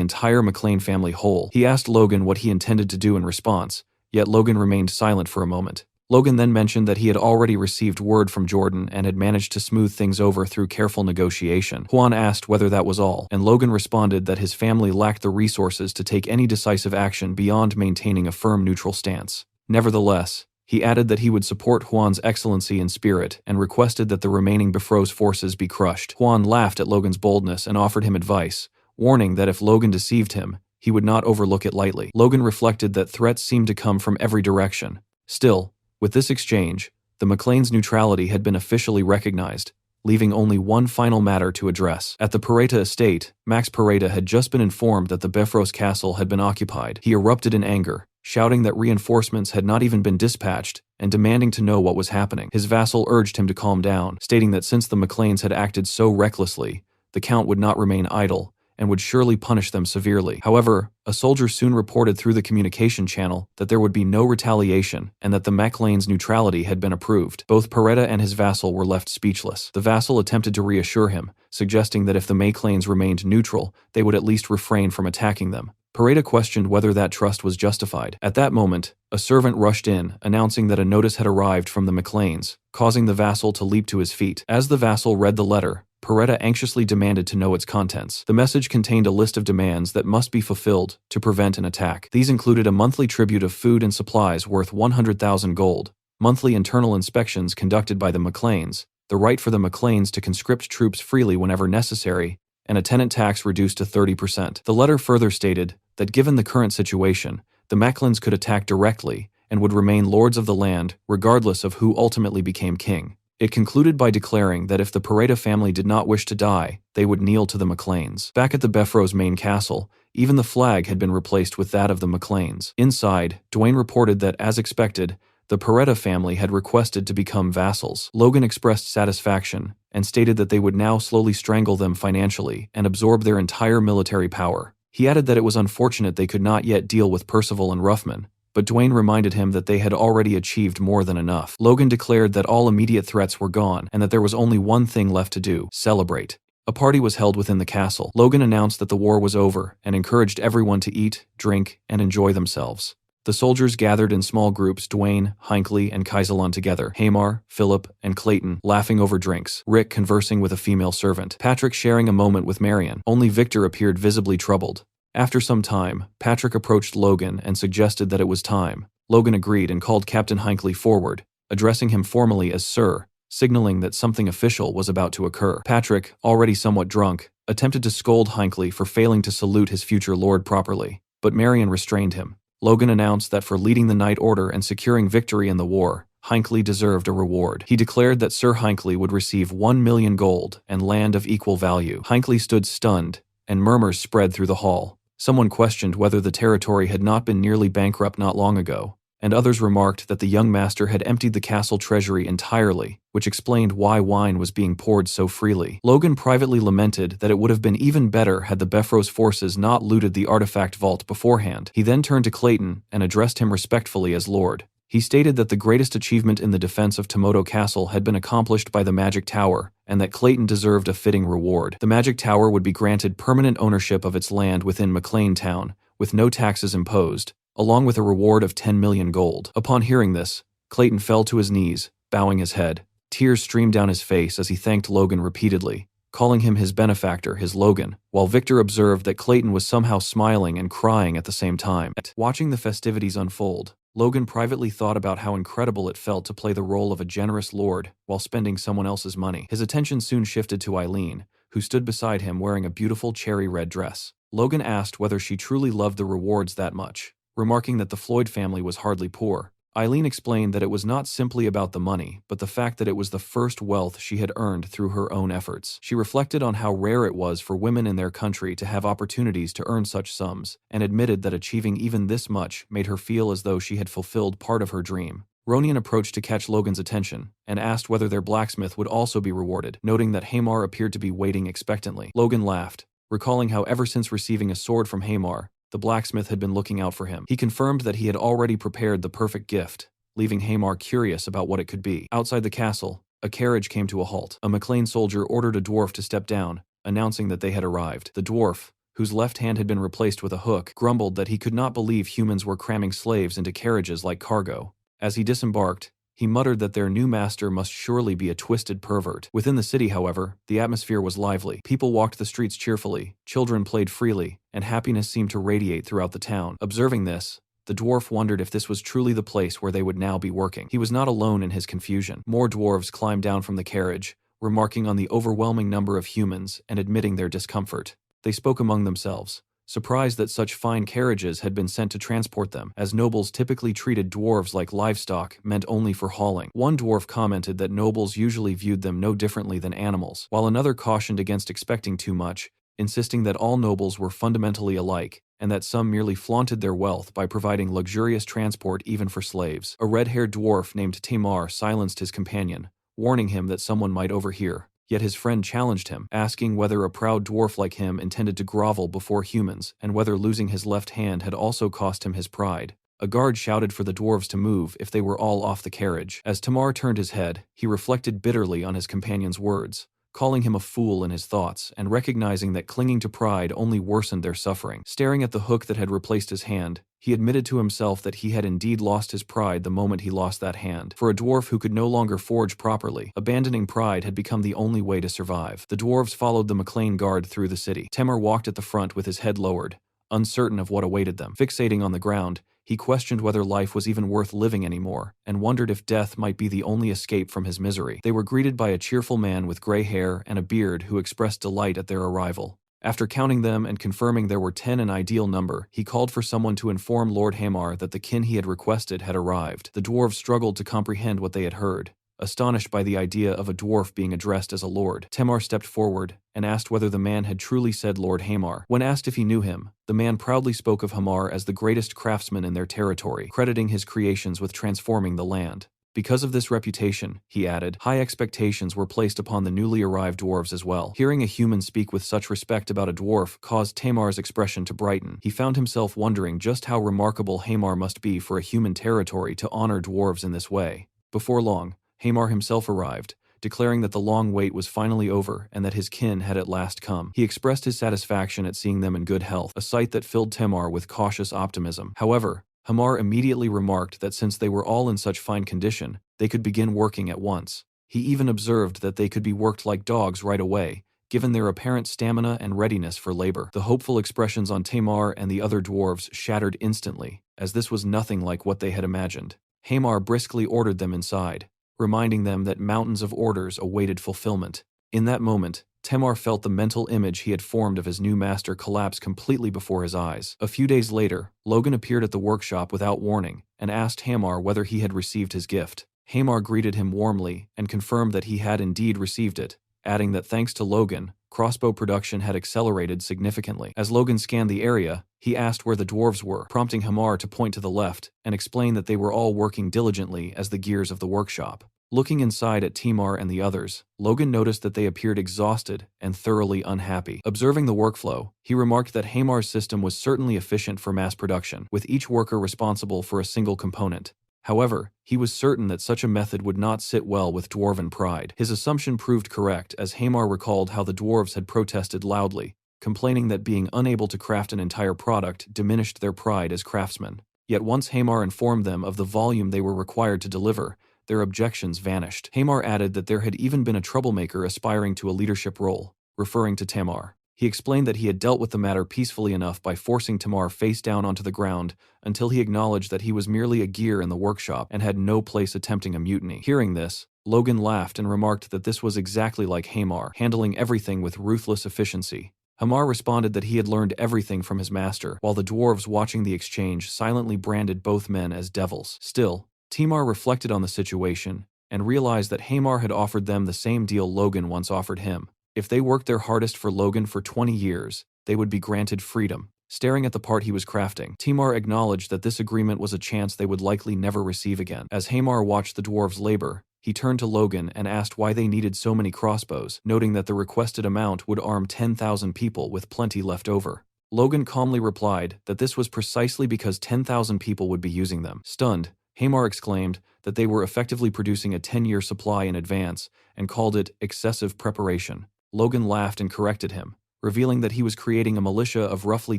Speaker 1: entire Mechlane family whole. He asked Logan what he intended to do in response, yet Logan remained silent for a moment. Logan then mentioned that he had already received word from Jordan and had managed to smooth things over through careful negotiation. Juan asked whether that was all, and Logan responded that his family lacked the resources to take any decisive action beyond maintaining a firm neutral stance. Nevertheless, he added that he would support Juan's excellency in spirit and requested that the remaining Befros forces be crushed. Juan laughed at Logan's boldness and offered him advice, warning that if Logan deceived him, he would not overlook it lightly. Logan reflected that threats seemed to come from every direction. Still, with this exchange, the Mechlane's neutrality had been officially recognized, leaving only one final matter to address. At the Pareta estate, Max Pareta had just been informed that the Befros castle had been occupied. He erupted in anger, shouting that reinforcements had not even been dispatched, and demanding to know what was happening. His vassal urged him to calm down, stating that since the Mechlanes had acted so recklessly, the Count would not remain idle, and would surely punish them severely. However, a soldier soon reported through the communication channel that there would be no retaliation and that the Mechlane's neutrality had been approved. Both Pareta and his vassal were left speechless. The vassal attempted to reassure him, suggesting that if the Mechlanes remained neutral, they would at least refrain from attacking them. Pareta questioned whether that trust was justified. At that moment, a servant rushed in, announcing that a notice had arrived from the Mechlanes, causing the vassal to leap to his feet. As the vassal read the letter, Pareta anxiously demanded to know its contents. The message contained a list of demands that must be fulfilled to prevent an attack. These included a monthly tribute of food and supplies worth 100,000 gold, monthly internal inspections conducted by the Mechlanes, the right for the Mechlanes to conscript troops freely whenever necessary, and a tenant tax reduced to 30%. The letter further stated that given the current situation, the Mechlanes could attack directly and would remain lords of the land regardless of who ultimately became king. It concluded by declaring that if the Pareta family did not wish to die, they would kneel to the Mechlanes. Back at the Befros main castle, even the flag had been replaced with that of the Mechlanes. Inside, Dwayne reported that, as expected, the Pareta family had requested to become vassals. Logan expressed satisfaction and stated that they would now slowly strangle them financially and absorb their entire military power. He added that it was unfortunate they could not yet deal with Percival and Ruffman, but Dwayne reminded him that they had already achieved more than enough. Logan declared that all immediate threats were gone and that there was only one thing left to do: celebrate. A party was held within the castle. Logan announced that the war was over and encouraged everyone to eat, drink, and enjoy themselves. The soldiers gathered in small groups, Dwayne, Hinckley, and Kaisalon together, Hamar, Philip, and Clayton laughing over drinks, Rick conversing with a female servant, Patrick sharing a moment with Marion. Only Victor appeared visibly troubled. After some time, Patrick approached Logan and suggested that it was time. Logan agreed and called Captain Hinckley forward, addressing him formally as Sir, signaling that something official was about to occur. Patrick, already somewhat drunk, attempted to scold Hinckley for failing to salute his future lord properly, but Marion restrained him. Logan announced that for leading the Night Order and securing victory in the war, Hinckley deserved a reward. He declared that Sir Hinckley would receive 1 million gold and land of equal value. Hinckley stood stunned, and murmurs spread through the hall. Someone questioned whether the territory had not been nearly bankrupt not long ago, and others remarked that the young master had emptied the castle treasury entirely, which explained why wine was being poured so freely. Logan privately lamented that it would have been even better had the Befros forces not looted the artifact vault beforehand. He then turned to Clayton and addressed him respectfully as Lord. He stated that the greatest achievement in the defense of Tomoto Castle had been accomplished by the Magic Tower, and that Clayton deserved a fitting reward. The Magic Tower would be granted permanent ownership of its land within Mechlane Town, with no taxes imposed, along with a reward of 10 million gold. Upon hearing this, Clayton fell to his knees, bowing his head. Tears streamed down his face as he thanked Logan repeatedly, calling him his benefactor, his Logan, while Victor observed that Clayton was somehow smiling and crying at the same time. Watching the festivities unfold, Logan privately thought about how incredible it felt to play the role of a generous lord while spending someone else's money. His attention soon shifted to Eileen, who stood beside him wearing a beautiful cherry red dress. Logan asked whether she truly loved the rewards that much, remarking that the Floyd family was hardly poor. Eileen explained that it was not simply about the money, but the fact that it was the first wealth she had earned through her own efforts. She reflected on how rare it was for women in their country to have opportunities to earn such sums, and admitted that achieving even this much made her feel as though she had fulfilled part of her dream. Ronian approached to catch Logan's attention, and asked whether their blacksmith would also be rewarded, noting that Hamar appeared to be waiting expectantly. Logan laughed, recalling how ever since receiving a sword from Hamar, the blacksmith had been looking out for him. He confirmed that he had already prepared the perfect gift, leaving Hamar curious about what it could be. Outside the castle, a carriage came to a halt. A McLean soldier ordered a dwarf to step down, announcing that they had arrived. The dwarf, whose left hand had been replaced with a hook, grumbled that he could not believe humans were cramming slaves into carriages like cargo. As he disembarked, he muttered that their new master must surely be a twisted pervert. Within the city, however, the atmosphere was lively. People walked the streets cheerfully, children played freely, and happiness seemed to radiate throughout the town. Observing this, the dwarf wondered if this was truly the place where they would now be working. He was not alone in his confusion. More dwarves climbed down from the carriage, remarking on the overwhelming number of humans and admitting their discomfort. They spoke among themselves, surprised that such fine carriages had been sent to transport them, as nobles typically treated dwarves like livestock meant only for hauling. One dwarf commented that nobles usually viewed them no differently than animals, while another cautioned against expecting too much, insisting that all nobles were fundamentally alike, and that some merely flaunted their wealth by providing luxurious transport even for slaves. A red-haired dwarf named Tamar silenced his companion, warning him that someone might overhear. Yet his friend challenged him, asking whether a proud dwarf like him intended to grovel before humans, and whether losing his left hand had also cost him his pride. A guard shouted for the dwarves to move if they were all off the carriage. As Tamar turned his head, he reflected bitterly on his companion's words, calling him a fool in his thoughts, and recognizing that clinging to pride only worsened their suffering. Staring at the hook that had replaced his hand, he admitted to himself that he had indeed lost his pride the moment he lost that hand. For a dwarf who could no longer forge properly, abandoning pride had become the only way to survive. The dwarves followed the McLean guard through the city. Temur walked at the front with his head lowered, uncertain of what awaited them. Fixating on the ground, he questioned whether life was even worth living anymore, and wondered if death might be the only escape from his misery. They were greeted by a cheerful man with gray hair and a beard who expressed delight at their arrival. After counting them and confirming there were 10 an ideal number, he called for someone to inform Lord Hamar that the kin he had requested had arrived. The dwarves struggled to comprehend what they had heard, astonished by the idea of a dwarf being addressed as a lord. Tamar stepped forward and asked whether the man had truly said Lord Hamar. When asked if he knew him, the man proudly spoke of Hamar as the greatest craftsman in their territory, crediting his creations with transforming the land. Because of this reputation, he added, high expectations were placed upon the newly arrived dwarves as well. Hearing a human speak with such respect about a dwarf caused Tamar's expression to brighten. He found himself wondering just how remarkable Hamar must be for a human territory to honor dwarves in this way. Before long, Hamar himself arrived, declaring that the long wait was finally over and that his kin had at last come. He expressed his satisfaction at seeing them in good health, a sight that filled Tamar with cautious optimism. However, Hamar immediately remarked that since they were all in such fine condition, they could begin working at once. He even observed that they could be worked like dogs right away, given their apparent stamina and readiness for labor. The hopeful expressions on Tamar and the other dwarves shattered instantly, as this was nothing like what they had imagined. Hamar briskly ordered them inside, reminding them that mountains of orders awaited fulfillment. In that moment, Tamar felt the mental image he had formed of his new master collapse completely before his eyes. A few days later, Logan appeared at the workshop without warning and asked Hamar whether he had received his gift. Hamar greeted him warmly and confirmed that he had indeed received it, adding that thanks to Logan, crossbow production had accelerated significantly. As Logan scanned the area, he asked where the dwarves were, prompting Hamar to point to the left and explain that they were all working diligently as the gears of the workshop. Looking inside at Tamar and the others, Logan noticed that they appeared exhausted and thoroughly unhappy. Observing the workflow, he remarked that Hamar's system was certainly efficient for mass production, with each worker responsible for a single component. However, he was certain that such a method would not sit well with dwarven pride. His assumption proved correct as Hamar recalled how the dwarves had protested loudly, complaining that being unable to craft an entire product diminished their pride as craftsmen. Yet once Hamar informed them of the volume they were required to deliver, their objections vanished. Hamar added that there had even been a troublemaker aspiring to a leadership role, referring to Tamar. He explained that he had dealt with the matter peacefully enough by forcing Tamar face down onto the ground until he acknowledged that he was merely a gear in the workshop and had no place attempting a mutiny. Hearing this, Logan laughed and remarked that this was exactly like Hamar, handling everything with ruthless efficiency. Hamar responded that he had learned everything from his master, while the dwarves watching the exchange silently branded both men as devils. Still, Timar reflected on the situation and realized that Hamar had offered them the same deal Logan once offered him. If they worked their hardest for Logan for 20 years, they would be granted freedom. Staring at the part he was crafting, Timar acknowledged that this agreement was a chance they would likely never receive again. As Hamar watched the dwarves labor, he turned to Logan and asked why they needed so many crossbows, noting that the requested amount would arm 10,000 people with plenty left over. Logan calmly replied that this was precisely because 10,000 people would be using them. Stunned, Hamar exclaimed that they were effectively producing a 10-year supply in advance and called it excessive preparation. Logan laughed and corrected him, revealing that he was creating a militia of roughly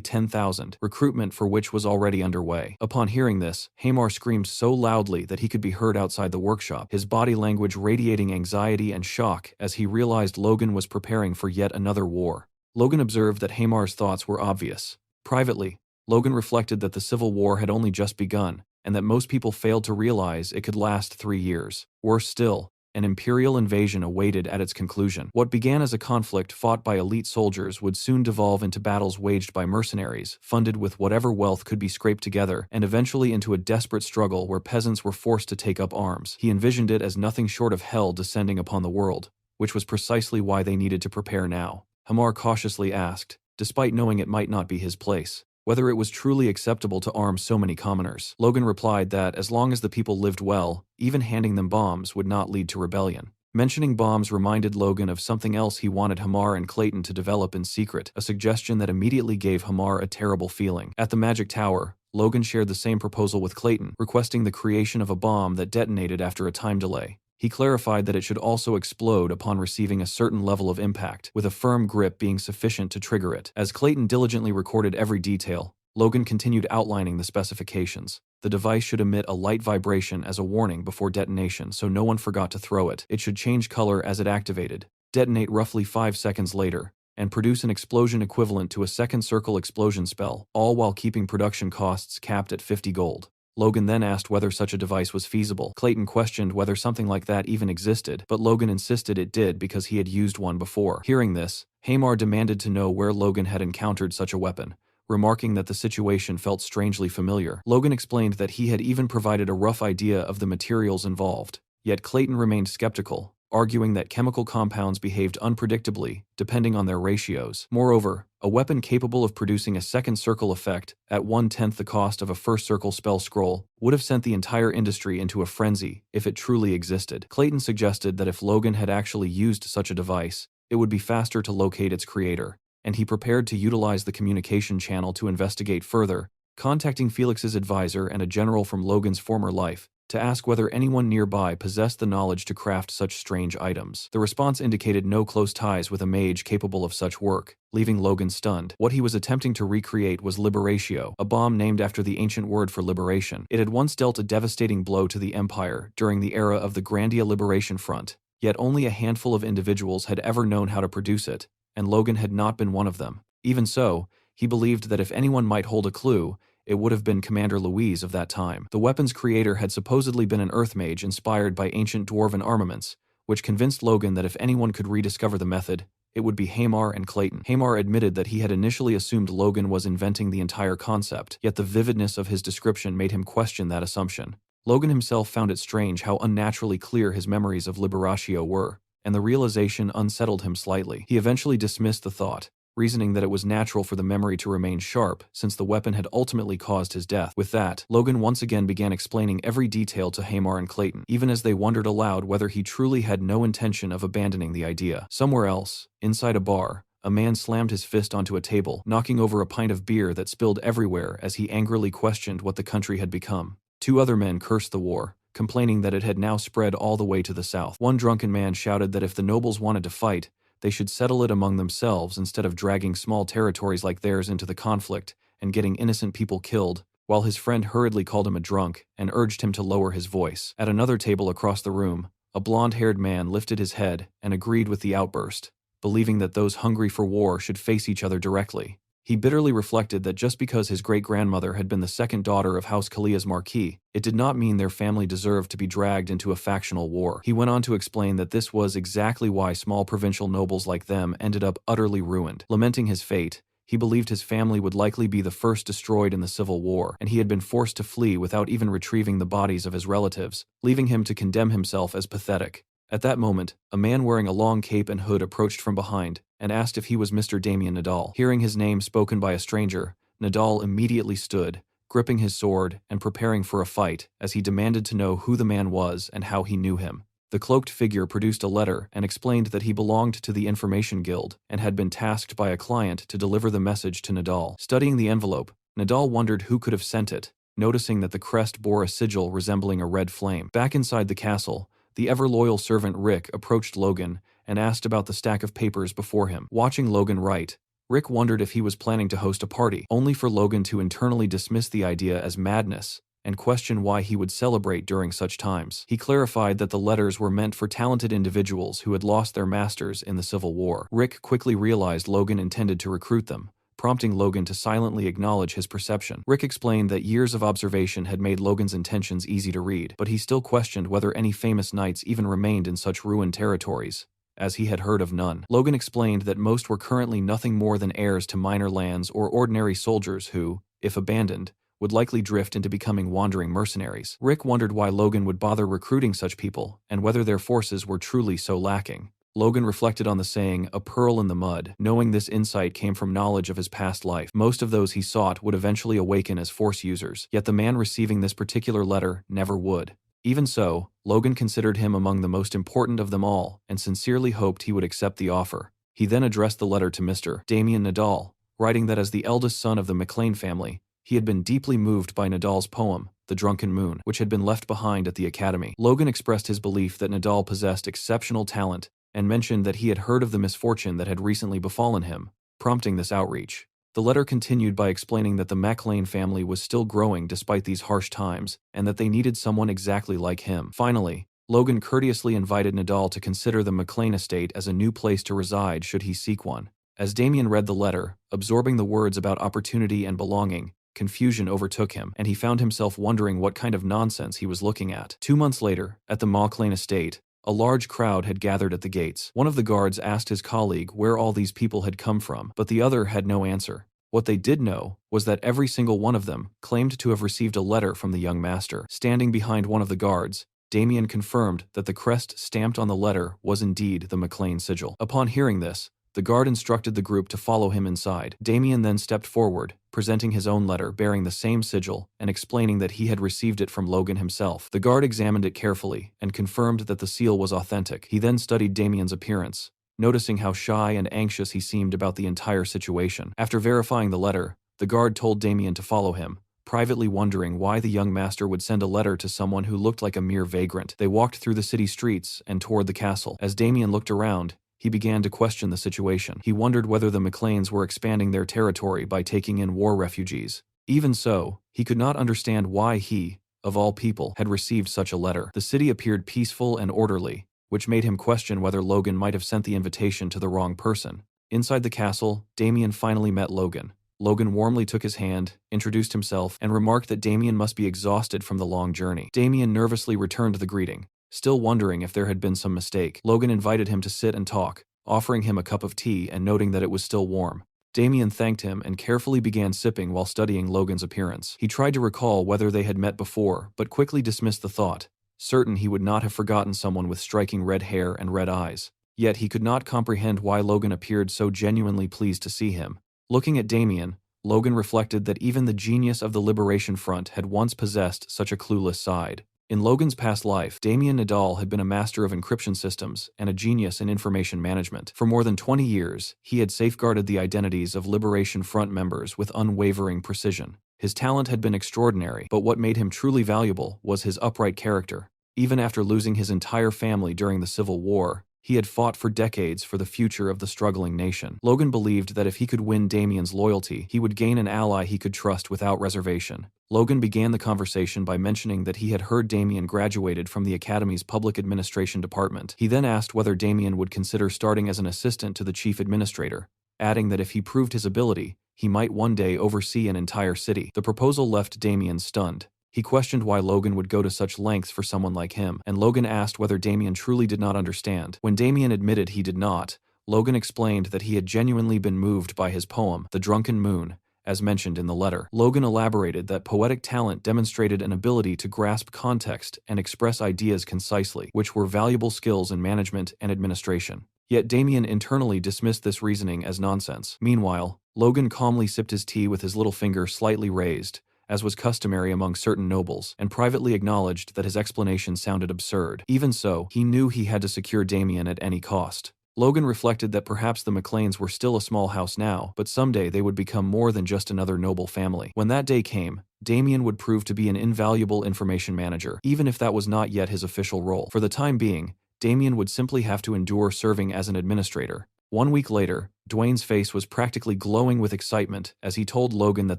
Speaker 1: 10,000, recruitment for which was already underway. Upon hearing this, Hamar screamed so loudly that he could be heard outside the workshop, his body language radiating anxiety and shock as he realized Logan was preparing for yet another war. Logan observed that Hamar's thoughts were obvious. Privately, Logan reflected that the Civil War had only just begun, and that most people failed to realize it could last 3 years. Worse still, an imperial invasion awaited at its conclusion. What began as a conflict fought by elite soldiers would soon devolve into battles waged by mercenaries, funded with whatever wealth could be scraped together, and eventually into a desperate struggle where peasants were forced to take up arms. He envisioned it as nothing short of hell descending upon the world, which was precisely why they needed to prepare now. Hamar cautiously asked, despite knowing it might not be his place, whether it was truly acceptable to arm so many commoners. Logan replied that as long as the people lived well, even handing them bombs would not lead to rebellion. Mentioning bombs reminded Logan of something else he wanted Hamar and Clayton to develop in secret, a suggestion that immediately gave Hamar a terrible feeling. At the Magic Tower, Logan shared the same proposal with Clayton, requesting the creation of a bomb that detonated after a time delay. He clarified that it should also explode upon receiving a certain level of impact, with a firm grip being sufficient to trigger it. As Clayton diligently recorded every detail, Logan continued outlining the specifications. The device should emit a light vibration as a warning before detonation so no one forgot to throw it. It should change color as it activated, detonate roughly 5 seconds later, and produce an explosion equivalent to a second circle explosion spell, all while keeping production costs capped at 50 gold. Logan then asked whether such a device was feasible. Clayton questioned whether something like that even existed, but Logan insisted it did because he had used one before. Hearing this, Hamar demanded to know where Logan had encountered such a weapon, remarking that the situation felt strangely familiar. Logan explained that he had even provided a rough idea of the materials involved, yet Clayton remained skeptical, arguing that chemical compounds behaved unpredictably, depending on their ratios. Moreover, a weapon capable of producing a second circle effect at 1/10 the cost of a first circle spell scroll would have sent the entire industry into a frenzy if it truly existed. Clayton suggested that if Logan had actually used such a device, it would be faster to locate its creator, and he prepared to utilize the communication channel to investigate further, contacting Felix's advisor and a general from Logan's former life, to ask whether anyone nearby possessed the knowledge to craft such strange items. The response indicated no close ties with a mage capable of such work, leaving Logan stunned. What he was attempting to recreate was Liberatio, a bomb named after the ancient word for liberation. It had once dealt a devastating blow to the Empire during the era of the Grandia Liberation Front, yet only a handful of individuals had ever known how to produce it, and Logan had not been one of them. Even so, he believed that if anyone might hold a clue, it would have been Commander Louise of that time. The weapon's creator had supposedly been an earth mage inspired by ancient dwarven armaments, which convinced Logan that if anyone could rediscover the method, it would be Hamar and Clayton. Hamar admitted that he had initially assumed Logan was inventing the entire concept, yet the vividness of his description made him question that assumption. Logan himself found it strange how unnaturally clear his memories of Liberatio were, and the realization unsettled him slightly. He eventually dismissed the thought, reasoning that it was natural for the memory to remain sharp since the weapon had ultimately caused his death. With that, Logan once again began explaining every detail to Hamar and Clayton, even as they wondered aloud whether he truly had no intention of abandoning the idea. Somewhere else, inside a bar, a man slammed his fist onto a table, knocking over a pint of beer that spilled everywhere as he angrily questioned what the country had become. 2 other men cursed the war, complaining that it had now spread all the way to the south. One drunken man shouted that if the nobles wanted to fight, they should settle it among themselves instead of dragging small territories like theirs into the conflict and getting innocent people killed, while his friend hurriedly called him a drunk and urged him to lower his voice. At another table across the room, a blonde-haired man lifted his head and agreed with the outburst, believing that those hungry for war should face each other directly. He bitterly reflected that just because his great-grandmother had been the second daughter of House Kalia's Marquis, it did not mean their family deserved to be dragged into a factional war. He went on to explain that this was exactly why small provincial nobles like them ended up utterly ruined. Lamenting his fate, He believed his family would likely be the first destroyed in the Civil War, and he had been forced to flee without even retrieving the bodies of his relatives, leaving him to condemn himself as pathetic. At that moment, a man wearing a long cape and hood approached from behind and asked if he was Mr. Damien Nadal. Hearing his name spoken by a stranger, Nadal immediately stood, gripping his sword and preparing for a fight as he demanded to know who the man was and how he knew him. The cloaked figure produced a letter and explained that he belonged to the Information Guild and had been tasked by a client to deliver the message to Nadal. Studying the envelope, Nadal wondered who could have sent it, noticing that the crest bore a sigil resembling a red flame. Back inside the castle, the ever-loyal servant Rick approached Logan and asked about the stack of papers before him. Watching Logan write, Rick wondered if he was planning to host a party, only for Logan to internally dismiss the idea as madness and question why he would celebrate during such times. He clarified that the letters were meant for talented individuals who had lost their masters in the Civil War. Rick quickly realized Logan intended to recruit them, prompting Logan to silently acknowledge his perception. Rick explained that years of observation had made Logan's intentions easy to read, but he still questioned whether any famous knights even remained in such ruined territories, as he had heard of none. Logan explained that most were currently nothing more than heirs to minor lands or ordinary soldiers who, if abandoned, would likely drift into becoming wandering mercenaries. Rick wondered why Logan would bother recruiting such people, and whether their forces were truly so lacking. Logan reflected on the saying, "a pearl in the mud," knowing this insight came from knowledge of his past life. Most of those he sought would eventually awaken as Force users, yet the man receiving this particular letter never would. Even so, Logan considered him among the most important of them all, and sincerely hoped he would accept the offer. He then addressed the letter to Mr. Damien Nadal, writing that as the eldest son of the McLean family, he had been deeply moved by Nadal's poem, The Drunken Moon, which had been left behind at the academy. Logan expressed his belief that Nadal possessed exceptional talent and mentioned that he had heard of the misfortune that had recently befallen him, prompting this outreach. The letter continued by explaining that the McLean family was still growing despite these harsh times, and that they needed someone exactly like him. Finally, Logan courteously invited Nadal to consider the McLean estate as a new place to reside should he seek one. As Damien read the letter, absorbing the words about opportunity and belonging, confusion overtook him, and he found himself wondering what kind of nonsense he was looking at. 2 months later, at the McLean estate, a large crowd had gathered at the gates. One of the guards asked his colleague where all these people had come from, but the other had no answer. What they did know was that every single one of them claimed to have received a letter from the young master. Standing behind one of the guards, Damien confirmed that the crest stamped on the letter was indeed the McLean sigil. Upon hearing this, the guard instructed the group to follow him inside. Damien then stepped forward, presenting his own letter bearing the same sigil and explaining that he had received it from Logan himself. The guard examined it carefully and confirmed that the seal was authentic. He then studied Damien's appearance, noticing how shy and anxious he seemed about the entire situation. After verifying the letter, the guard told Damien to follow him, privately wondering why the young master would send a letter to someone who looked like a mere vagrant. They walked through the city streets and toward the castle. As Damien looked around, he began to question the situation. He wondered whether the McLeans were expanding their territory by taking in war refugees. Even so, he could not understand why he, of all people, had received such a letter. The city appeared peaceful and orderly, which made him question whether Logan might have sent the invitation to the wrong person. Inside the castle, Damien finally met Logan. Logan warmly took his hand, introduced himself, and remarked that Damien must be exhausted from the long journey. Damien nervously returned the greeting, still wondering if there had been some mistake. Logan invited him to sit and talk, offering him a cup of tea and noting that it was still warm. Damien thanked him and carefully began sipping while studying Logan's appearance. He tried to recall whether they had met before, but quickly dismissed the thought, certain he would not have forgotten someone with striking red hair and red eyes. Yet he could not comprehend why Logan appeared so genuinely pleased to see him. Looking at Damien, Logan reflected that even the genius of the Liberation Front had once possessed such a clueless side. In Logan's past life, Damien Nadal had been a master of encryption systems and a genius in information management. For more than 20 years, he had safeguarded the identities of Liberation Front members with unwavering precision. His talent had been extraordinary, but what made him truly valuable was his upright character. Even after losing his entire family during the Civil War, he had fought for decades for the future of the struggling nation. Logan believed that if he could win Damien's loyalty, he would gain an ally he could trust without reservation. Logan began the conversation by mentioning that he had heard Damien graduated from the Academy's Public Administration Department. He then asked whether Damien would consider starting as an assistant to the chief administrator, adding that if he proved his ability, he might one day oversee an entire city. The proposal left Damien stunned. He questioned why Logan would go to such lengths for someone like him, and Logan asked whether Damien truly did not understand. When Damien admitted he did not, Logan explained that he had genuinely been moved by his poem, The Drunken Moon, as mentioned in the letter. Logan elaborated that poetic talent demonstrated an ability to grasp context and express ideas concisely, which were valuable skills in management and administration. Yet Damien internally dismissed this reasoning as nonsense. Meanwhile, Logan calmly sipped his tea with his little finger slightly raised, as was customary among certain nobles, and privately acknowledged that his explanation sounded absurd. Even so, he knew he had to secure Damien at any cost. Logan reflected that perhaps the McLeans were still a small house now, but someday they would become more than just another noble family. When that day came, Damien would prove to be an invaluable information manager, even if that was not yet his official role. For the time being, Damien would simply have to endure serving as an administrator. 1 week later, Dwayne's face was practically glowing with excitement as he told Logan that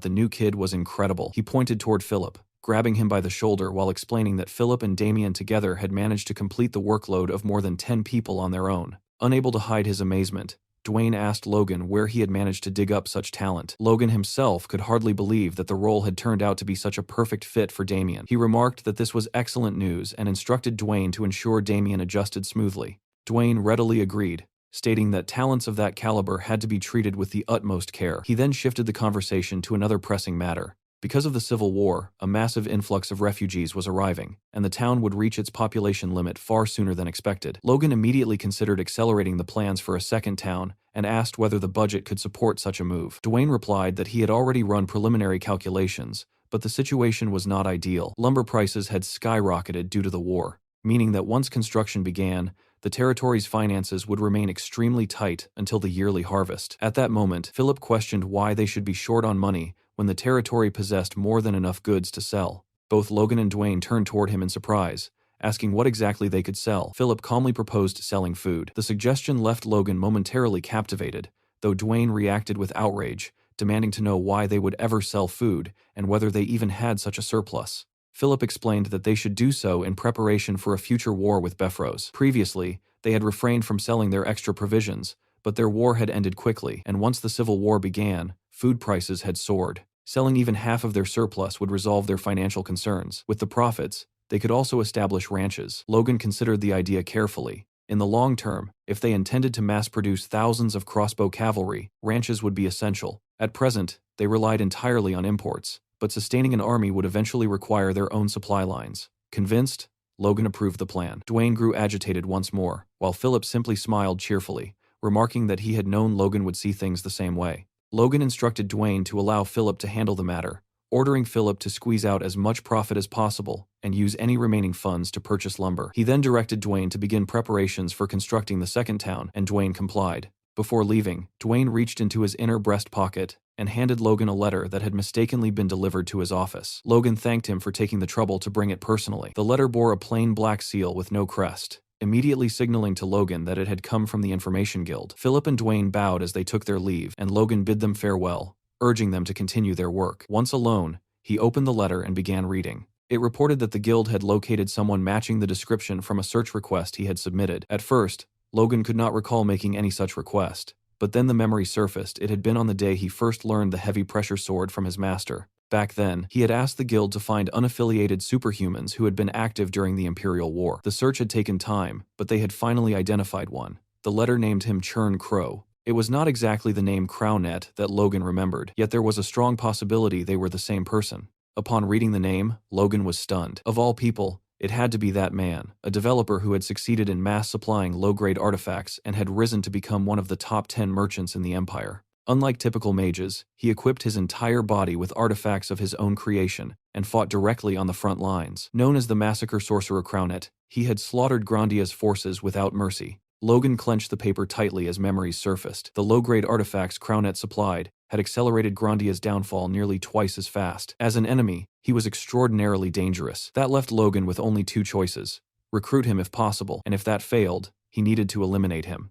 Speaker 1: the new kid was incredible. He pointed toward Philip, grabbing him by the shoulder while explaining that Philip and Damien together had managed to complete the workload of more than 10 people on their own. Unable to hide his amazement, Dwayne asked Logan where he had managed to dig up such talent. Logan himself could hardly believe that the role had turned out to be such a perfect fit for Damien. He remarked that this was excellent news and instructed Dwayne to ensure Damien adjusted smoothly. Dwayne readily agreed, stating that talents of that caliber had to be treated with the utmost care. He then shifted the conversation to another pressing matter. Because of the Civil War, a massive influx of refugees was arriving, and the town would reach its population limit far sooner than expected. Logan immediately considered accelerating the plans for a second town and asked whether the budget could support such a move. Dwayne replied that he had already run preliminary calculations, but the situation was not ideal. Lumber prices had skyrocketed due to the war, meaning that once construction began, the territory's finances would remain extremely tight until the yearly harvest. At that moment, Philip questioned why they should be short on money when the territory possessed more than enough goods to sell. Both Logan and Dwayne turned toward him in surprise, asking what exactly they could sell. Philip calmly proposed selling food. The suggestion left Logan momentarily captivated, though Dwayne reacted with outrage, demanding to know why they would ever sell food and whether they even had such a surplus. Philip explained that they should do so in preparation for a future war with Befros. Previously, they had refrained from selling their extra provisions, but their war had ended quickly, and once the Civil War began, food prices had soared. Selling even half of their surplus would resolve their financial concerns. With the profits, they could also establish ranches. Logan considered the idea carefully. In the long term, if they intended to mass-produce thousands of crossbow cavalry, ranches would be essential. At present, they relied entirely on imports, but sustaining an army would eventually require their own supply lines. Convinced, Logan approved the plan. Dwayne grew agitated once more, while Philip simply smiled cheerfully, remarking that he had known Logan would see things the same way. Logan instructed Dwayne to allow Philip to handle the matter, ordering Philip to squeeze out as much profit as possible and use any remaining funds to purchase lumber. He then directed Dwayne to begin preparations for constructing the second town, and Dwayne complied. Before leaving, Dwayne reached into his inner breast pocket and handed Logan a letter that had mistakenly been delivered to his office. Logan thanked him for taking the trouble to bring it personally. The letter bore a plain black seal with no crest, immediately signaling to Logan that it had come from the Information Guild. Philip and Dwayne bowed as they took their leave, and Logan bid them farewell, urging them to continue their work. Once alone, he opened the letter and began reading. It reported that the guild had located someone matching the description from a search request he had submitted. At first, Logan could not recall making any such request, but then the memory surfaced. It had been on the day he first learned the heavy pressure sword from his master. Back then, he had asked the guild to find unaffiliated superhumans who had been active during the Imperial War. The search had taken time, but they had finally identified one. The letter named him Churn Crow. It was not exactly the name Crownet that Logan remembered, yet there was a strong possibility they were the same person. Upon reading the name, Logan was stunned. Of all people, it had to be that man, a developer who had succeeded in mass supplying low-grade artifacts and had risen to become one of the top 10 merchants in the Empire. Unlike typical mages, he equipped his entire body with artifacts of his own creation and fought directly on the front lines. Known as the Massacre Sorcerer Crownet, he had slaughtered Grandia's forces without mercy. Logan clenched the paper tightly as memories surfaced. The low-grade artifacts Crownet supplied had accelerated Grandia's downfall nearly twice as fast. As an enemy, he was extraordinarily dangerous. That left Logan with only two choices: recruit him if possible, and if that failed, he needed to eliminate him.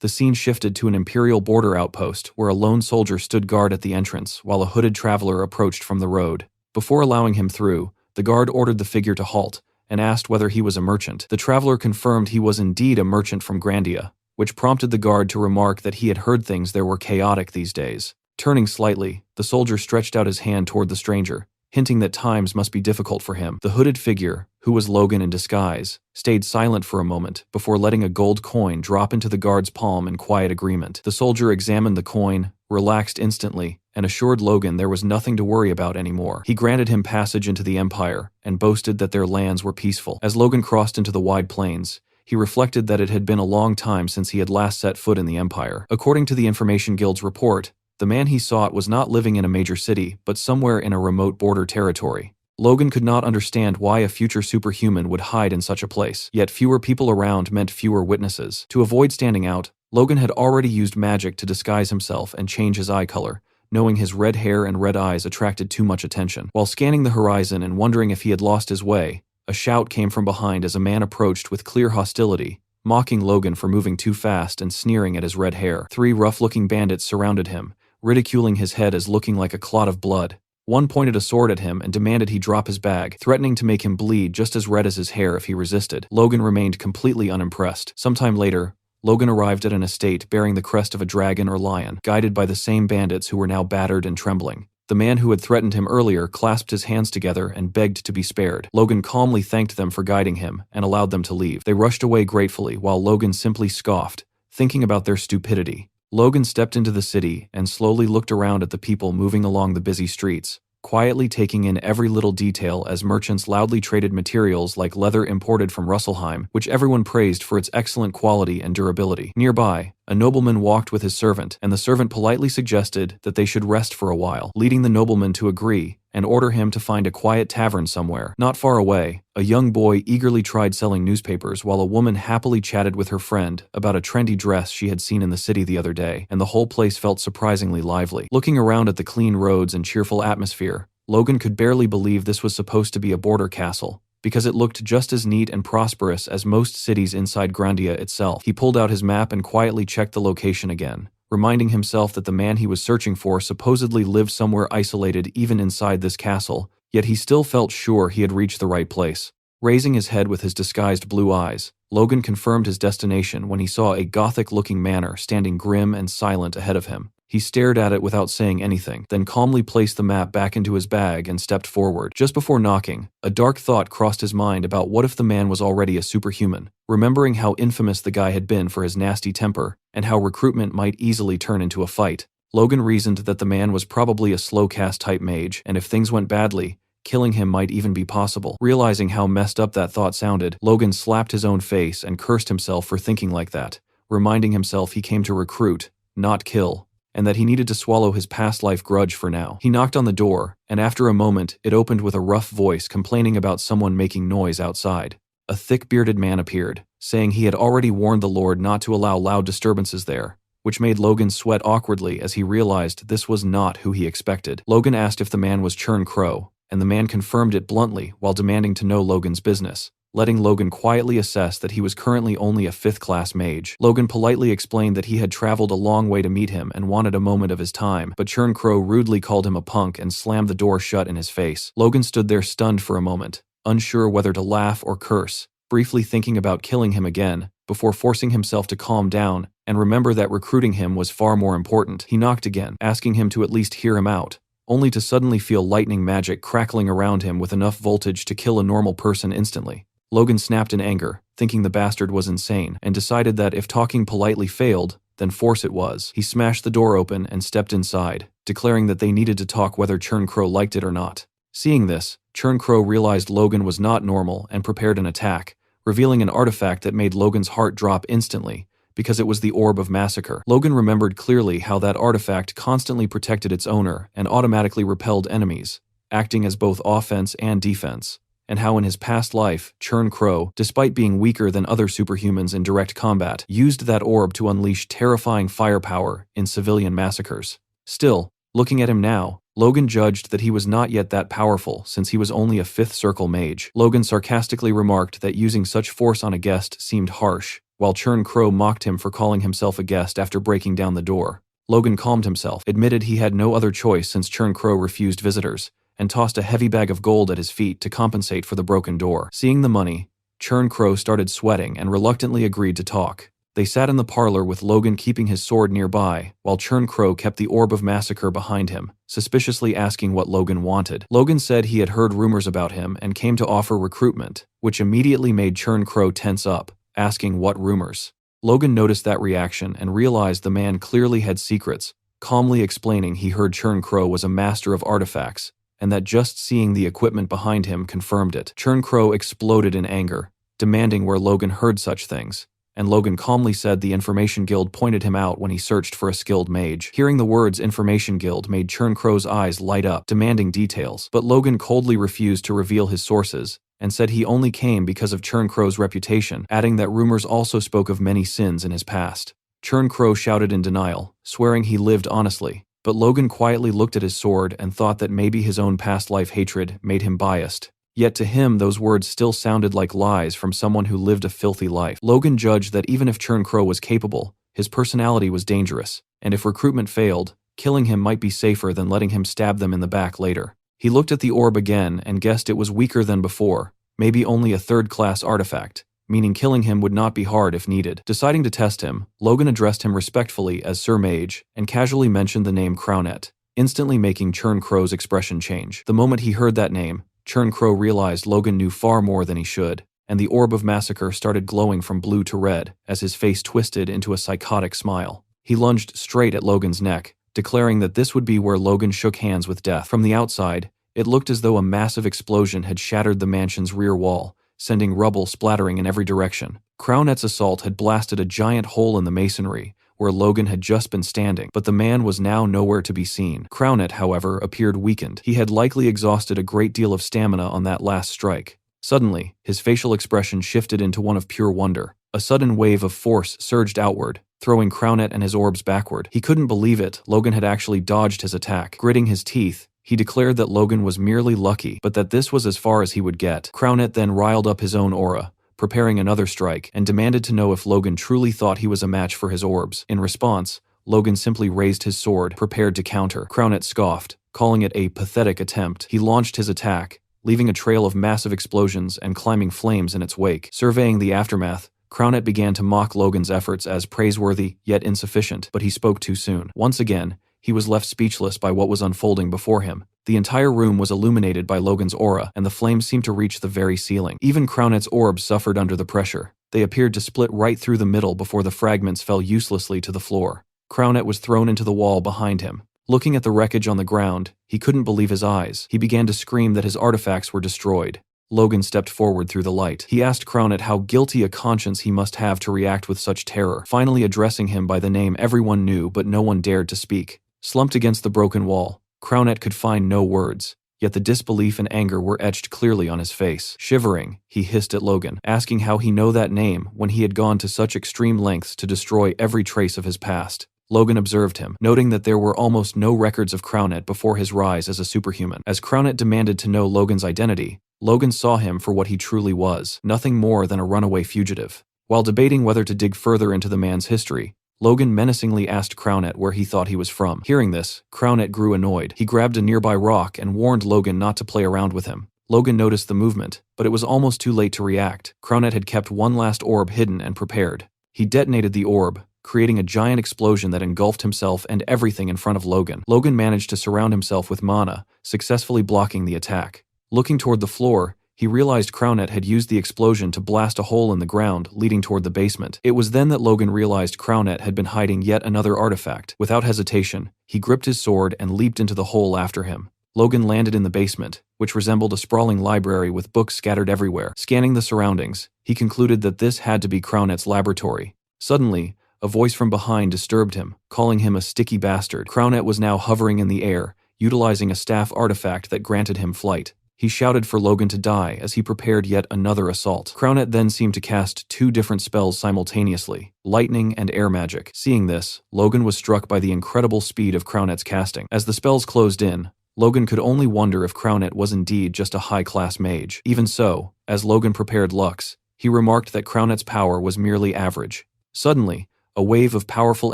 Speaker 1: The scene shifted to an Imperial border outpost where a lone soldier stood guard at the entrance while a hooded traveler approached from the road. Before allowing him through, the guard ordered the figure to halt and asked whether he was a merchant. The traveler confirmed he was indeed a merchant from Grandia, which prompted the guard to remark that he had heard things there were chaotic these days. Turning slightly, the soldier stretched out his hand toward the stranger, hinting that times must be difficult for him. The hooded figure, who was Logan in disguise, stayed silent for a moment before letting a gold coin drop into the guard's palm in quiet agreement. The soldier examined the coin, relaxed instantly, and assured Logan there was nothing to worry about anymore. He granted him passage into the Empire and boasted that their lands were peaceful. As Logan crossed into the wide plains, he reflected that it had been a long time since he had last set foot in the Empire. According to the Information Guild's report, the man he sought was not living in a major city, but somewhere in a remote border territory. Logan could not understand why a future superhuman would hide in such a place, yet fewer people around meant fewer witnesses. To avoid standing out, Logan had already used magic to disguise himself and change his eye color, knowing his red hair and red eyes attracted too much attention. While scanning the horizon and wondering if he had lost his way, a shout came from behind as a man approached with clear hostility, mocking Logan for moving too fast and sneering at his red hair. 3 rough-looking bandits surrounded him, ridiculing his head as looking like a clot of blood. One pointed a sword at him and demanded he drop his bag, threatening to make him bleed just as red as his hair if he resisted. Logan remained completely unimpressed. Sometime later, Logan arrived at an estate bearing the crest of a dragon or lion, guided by the same bandits who were now battered and trembling. The man who had threatened him earlier clasped his hands together and begged to be spared. Logan calmly thanked them for guiding him and allowed them to leave. They rushed away gratefully while Logan simply scoffed, thinking about their stupidity. Logan stepped into the city and slowly looked around at the people moving along the busy streets, quietly taking in every little detail as merchants loudly traded materials like leather imported from Russelheim, which everyone praised for its excellent quality and durability. Nearby, a nobleman walked with his servant, and the servant politely suggested that they should rest for a while, leading the nobleman to agree and order him to find a quiet tavern somewhere. Not far away, a young boy eagerly tried selling newspapers while a woman happily chatted with her friend about a trendy dress she had seen in the city the other day, and the whole place felt surprisingly lively. Looking around at the clean roads and cheerful atmosphere, Logan could barely believe this was supposed to be a border castle, because it looked just as neat and prosperous as most cities inside Grandia itself. He pulled out his map and quietly checked the location again, reminding himself that the man he was searching for supposedly lived somewhere isolated even inside this castle, yet he still felt sure he had reached the right place. Raising his head with his disguised blue eyes, Logan confirmed his destination when he saw a gothic-looking manor standing grim and silent ahead of him. He stared at it without saying anything, then calmly placed the map back into his bag and stepped forward. Just before knocking, a dark thought crossed his mind about what if the man was already a superhuman. Remembering how infamous the guy had been for his nasty temper, and how recruitment might easily turn into a fight, Logan reasoned that the man was probably a slow-cast type mage, and if things went badly, killing him might even be possible. Realizing how messed up that thought sounded, Logan slapped his own face and cursed himself for thinking like that, reminding himself he came to recruit, not kill, and that he needed to swallow his past life grudge for now. He knocked on the door, and after a moment, it opened with a rough voice complaining about someone making noise outside. A thick-bearded man appeared, saying he had already warned the Lord not to allow loud disturbances there, which made Logan sweat awkwardly as he realized this was not who he expected. Logan asked if the man was Churn Crow, and the man confirmed it bluntly while demanding to know Logan's business, letting Logan quietly assess that he was currently only a 5th-class mage. Logan politely explained that he had traveled a long way to meet him and wanted a moment of his time, but Churn Crow rudely called him a punk and slammed the door shut in his face. Logan stood there stunned for a moment, unsure whether to laugh or curse, briefly thinking about killing him again, before forcing himself to calm down and remember that recruiting him was far more important. He knocked again, asking him to at least hear him out, only to suddenly feel lightning magic crackling around him with enough voltage to kill a normal person instantly. Logan snapped in anger, thinking the bastard was insane, and decided that if talking politely failed, then force it was. He smashed the door open and stepped inside, declaring that they needed to talk whether Churn Crow liked it or not. Seeing this, Churn Crow realized Logan was not normal and prepared an attack, revealing an artifact that made Logan's heart drop instantly, because it was the Orb of Massacre. Logan remembered clearly how that artifact constantly protected its owner and automatically repelled enemies, acting as both offense and defense, and how in his past life, Churn Crow, despite being weaker than other superhumans in direct combat, used that orb to unleash terrifying firepower in civilian massacres. Still, looking at him now, Logan judged that he was not yet that powerful since he was only a 5th circle mage. Logan sarcastically remarked that using such force on a guest seemed harsh, while Churn Crow mocked him for calling himself a guest after breaking down the door. Logan calmed himself, admitted he had no other choice since Churn Crow refused visitors, and tossed a heavy bag of gold at his feet to compensate for the broken door. Seeing the money, Churn Crow started sweating and reluctantly agreed to talk. They sat in the parlor with Logan keeping his sword nearby, while Churn Crow kept the Orb of Massacre behind him, suspiciously asking what Logan wanted. Logan said he had heard rumors about him and came to offer recruitment, which immediately made Churn Crow tense up, asking what rumors. Logan noticed that reaction and realized the man clearly had secrets, calmly explaining he heard Churn Crow was a master of artifacts, and that just seeing the equipment behind him confirmed it. Churn Crow exploded in anger, demanding where Logan heard such things, and Logan calmly said the Information Guild pointed him out when he searched for a skilled mage. Hearing the words Information Guild made Churn Crow's eyes light up, demanding details, but Logan coldly refused to reveal his sources, and said he only came because of Churn Crow's reputation, adding that rumors also spoke of many sins in his past. Churn Crow shouted in denial, swearing he lived honestly, but Logan quietly looked at his sword and thought that maybe his own past life hatred made him biased. Yet to him those words still sounded like lies from someone who lived a filthy life. Logan judged that even if Churn Crow was capable, his personality was dangerous, and if recruitment failed, killing him might be safer than letting him stab them in the back later. He looked at the orb again and guessed it was weaker than before, maybe only a third-class artifact, meaning killing him would not be hard if needed. Deciding to test him, Logan addressed him respectfully as Sir Mage and casually mentioned the name Crownet, instantly making Churn Crow's expression change. The moment he heard that name, Churn Crow realized Logan knew far more than he should, and the Orb of Massacre started glowing from blue to red as his face twisted into a psychotic smile. He lunged straight at Logan's neck, declaring that this would be where Logan shook hands with death. From the outside, it looked as though a massive explosion had shattered the mansion's rear wall, sending rubble splattering in every direction. Crownet's assault had blasted a giant hole in the masonry, where Logan had just been standing, but the man was now nowhere to be seen. Crownet, however, appeared weakened. He had likely exhausted a great deal of stamina on that last strike. Suddenly, his facial expression shifted into one of pure wonder. A sudden wave of force surged outward, throwing Crownet and his orbs backward. He couldn't believe it, Logan had actually dodged his attack. Gritting his teeth, he declared that Logan was merely lucky, but that this was as far as he would get. Crownet then riled up his own aura, preparing another strike, and demanded to know if Logan truly thought he was a match for his orbs. In response, Logan simply raised his sword, prepared to counter. Crownet scoffed, calling it a pathetic attempt. He launched his attack, leaving a trail of massive explosions and climbing flames in its wake. Surveying the aftermath, Crownet began to mock Logan's efforts as praiseworthy, yet insufficient, but he spoke too soon. Once again, he was left speechless by what was unfolding before him. The entire room was illuminated by Logan's aura, and the flames seemed to reach the very ceiling. Even Crownet's orbs suffered under the pressure. They appeared to split right through the middle before the fragments fell uselessly to the floor. Crownet was thrown into the wall behind him. Looking at the wreckage on the ground, he couldn't believe his eyes. He began to scream that his artifacts were destroyed. Logan stepped forward through the light. He asked Crownet how guilty a conscience he must have to react with such terror, finally addressing him by the name everyone knew but no one dared to speak. Slumped against the broken wall, Crownet could find no words, yet the disbelief and anger were etched clearly on his face. Shivering, he hissed at Logan, asking how he knew that name when he had gone to such extreme lengths to destroy every trace of his past. Logan observed him, noting that there were almost no records of Crownet before his rise as a superhuman. As Crownet demanded to know Logan's identity, Logan saw him for what he truly was, nothing more than a runaway fugitive. While debating whether to dig further into the man's history, Logan menacingly asked Crownet where he thought he was from. Hearing this, Crownet grew annoyed. He grabbed a nearby rock and warned Logan not to play around with him. Logan noticed the movement, but it was almost too late to react. Crownet had kept one last orb hidden and prepared. He detonated the orb, creating a giant explosion that engulfed himself and everything in front of Logan. Logan managed to surround himself with mana, successfully blocking the attack. Looking toward the floor, he realized Crownet had used the explosion to blast a hole in the ground leading toward the basement. It was then that Logan realized Crownet had been hiding yet another artifact. Without hesitation, he gripped his sword and leaped into the hole after him. Logan landed in the basement, which resembled a sprawling library with books scattered everywhere. Scanning the surroundings, he concluded that this had to be Crownet's laboratory. Suddenly, a voice from behind disturbed him, calling him a sticky bastard. Crownet was now hovering in the air, utilizing a staff artifact that granted him flight. He shouted for Logan to die as he prepared yet another assault. Crownet then seemed to cast two different spells simultaneously, lightning and air magic. Seeing this, Logan was struck by the incredible speed of Crownet's casting. As the spells closed in, Logan could only wonder if Crownet was indeed just a high-class mage. Even so, as Logan prepared Lux, he remarked that Crownet's power was merely average. Suddenly, a wave of powerful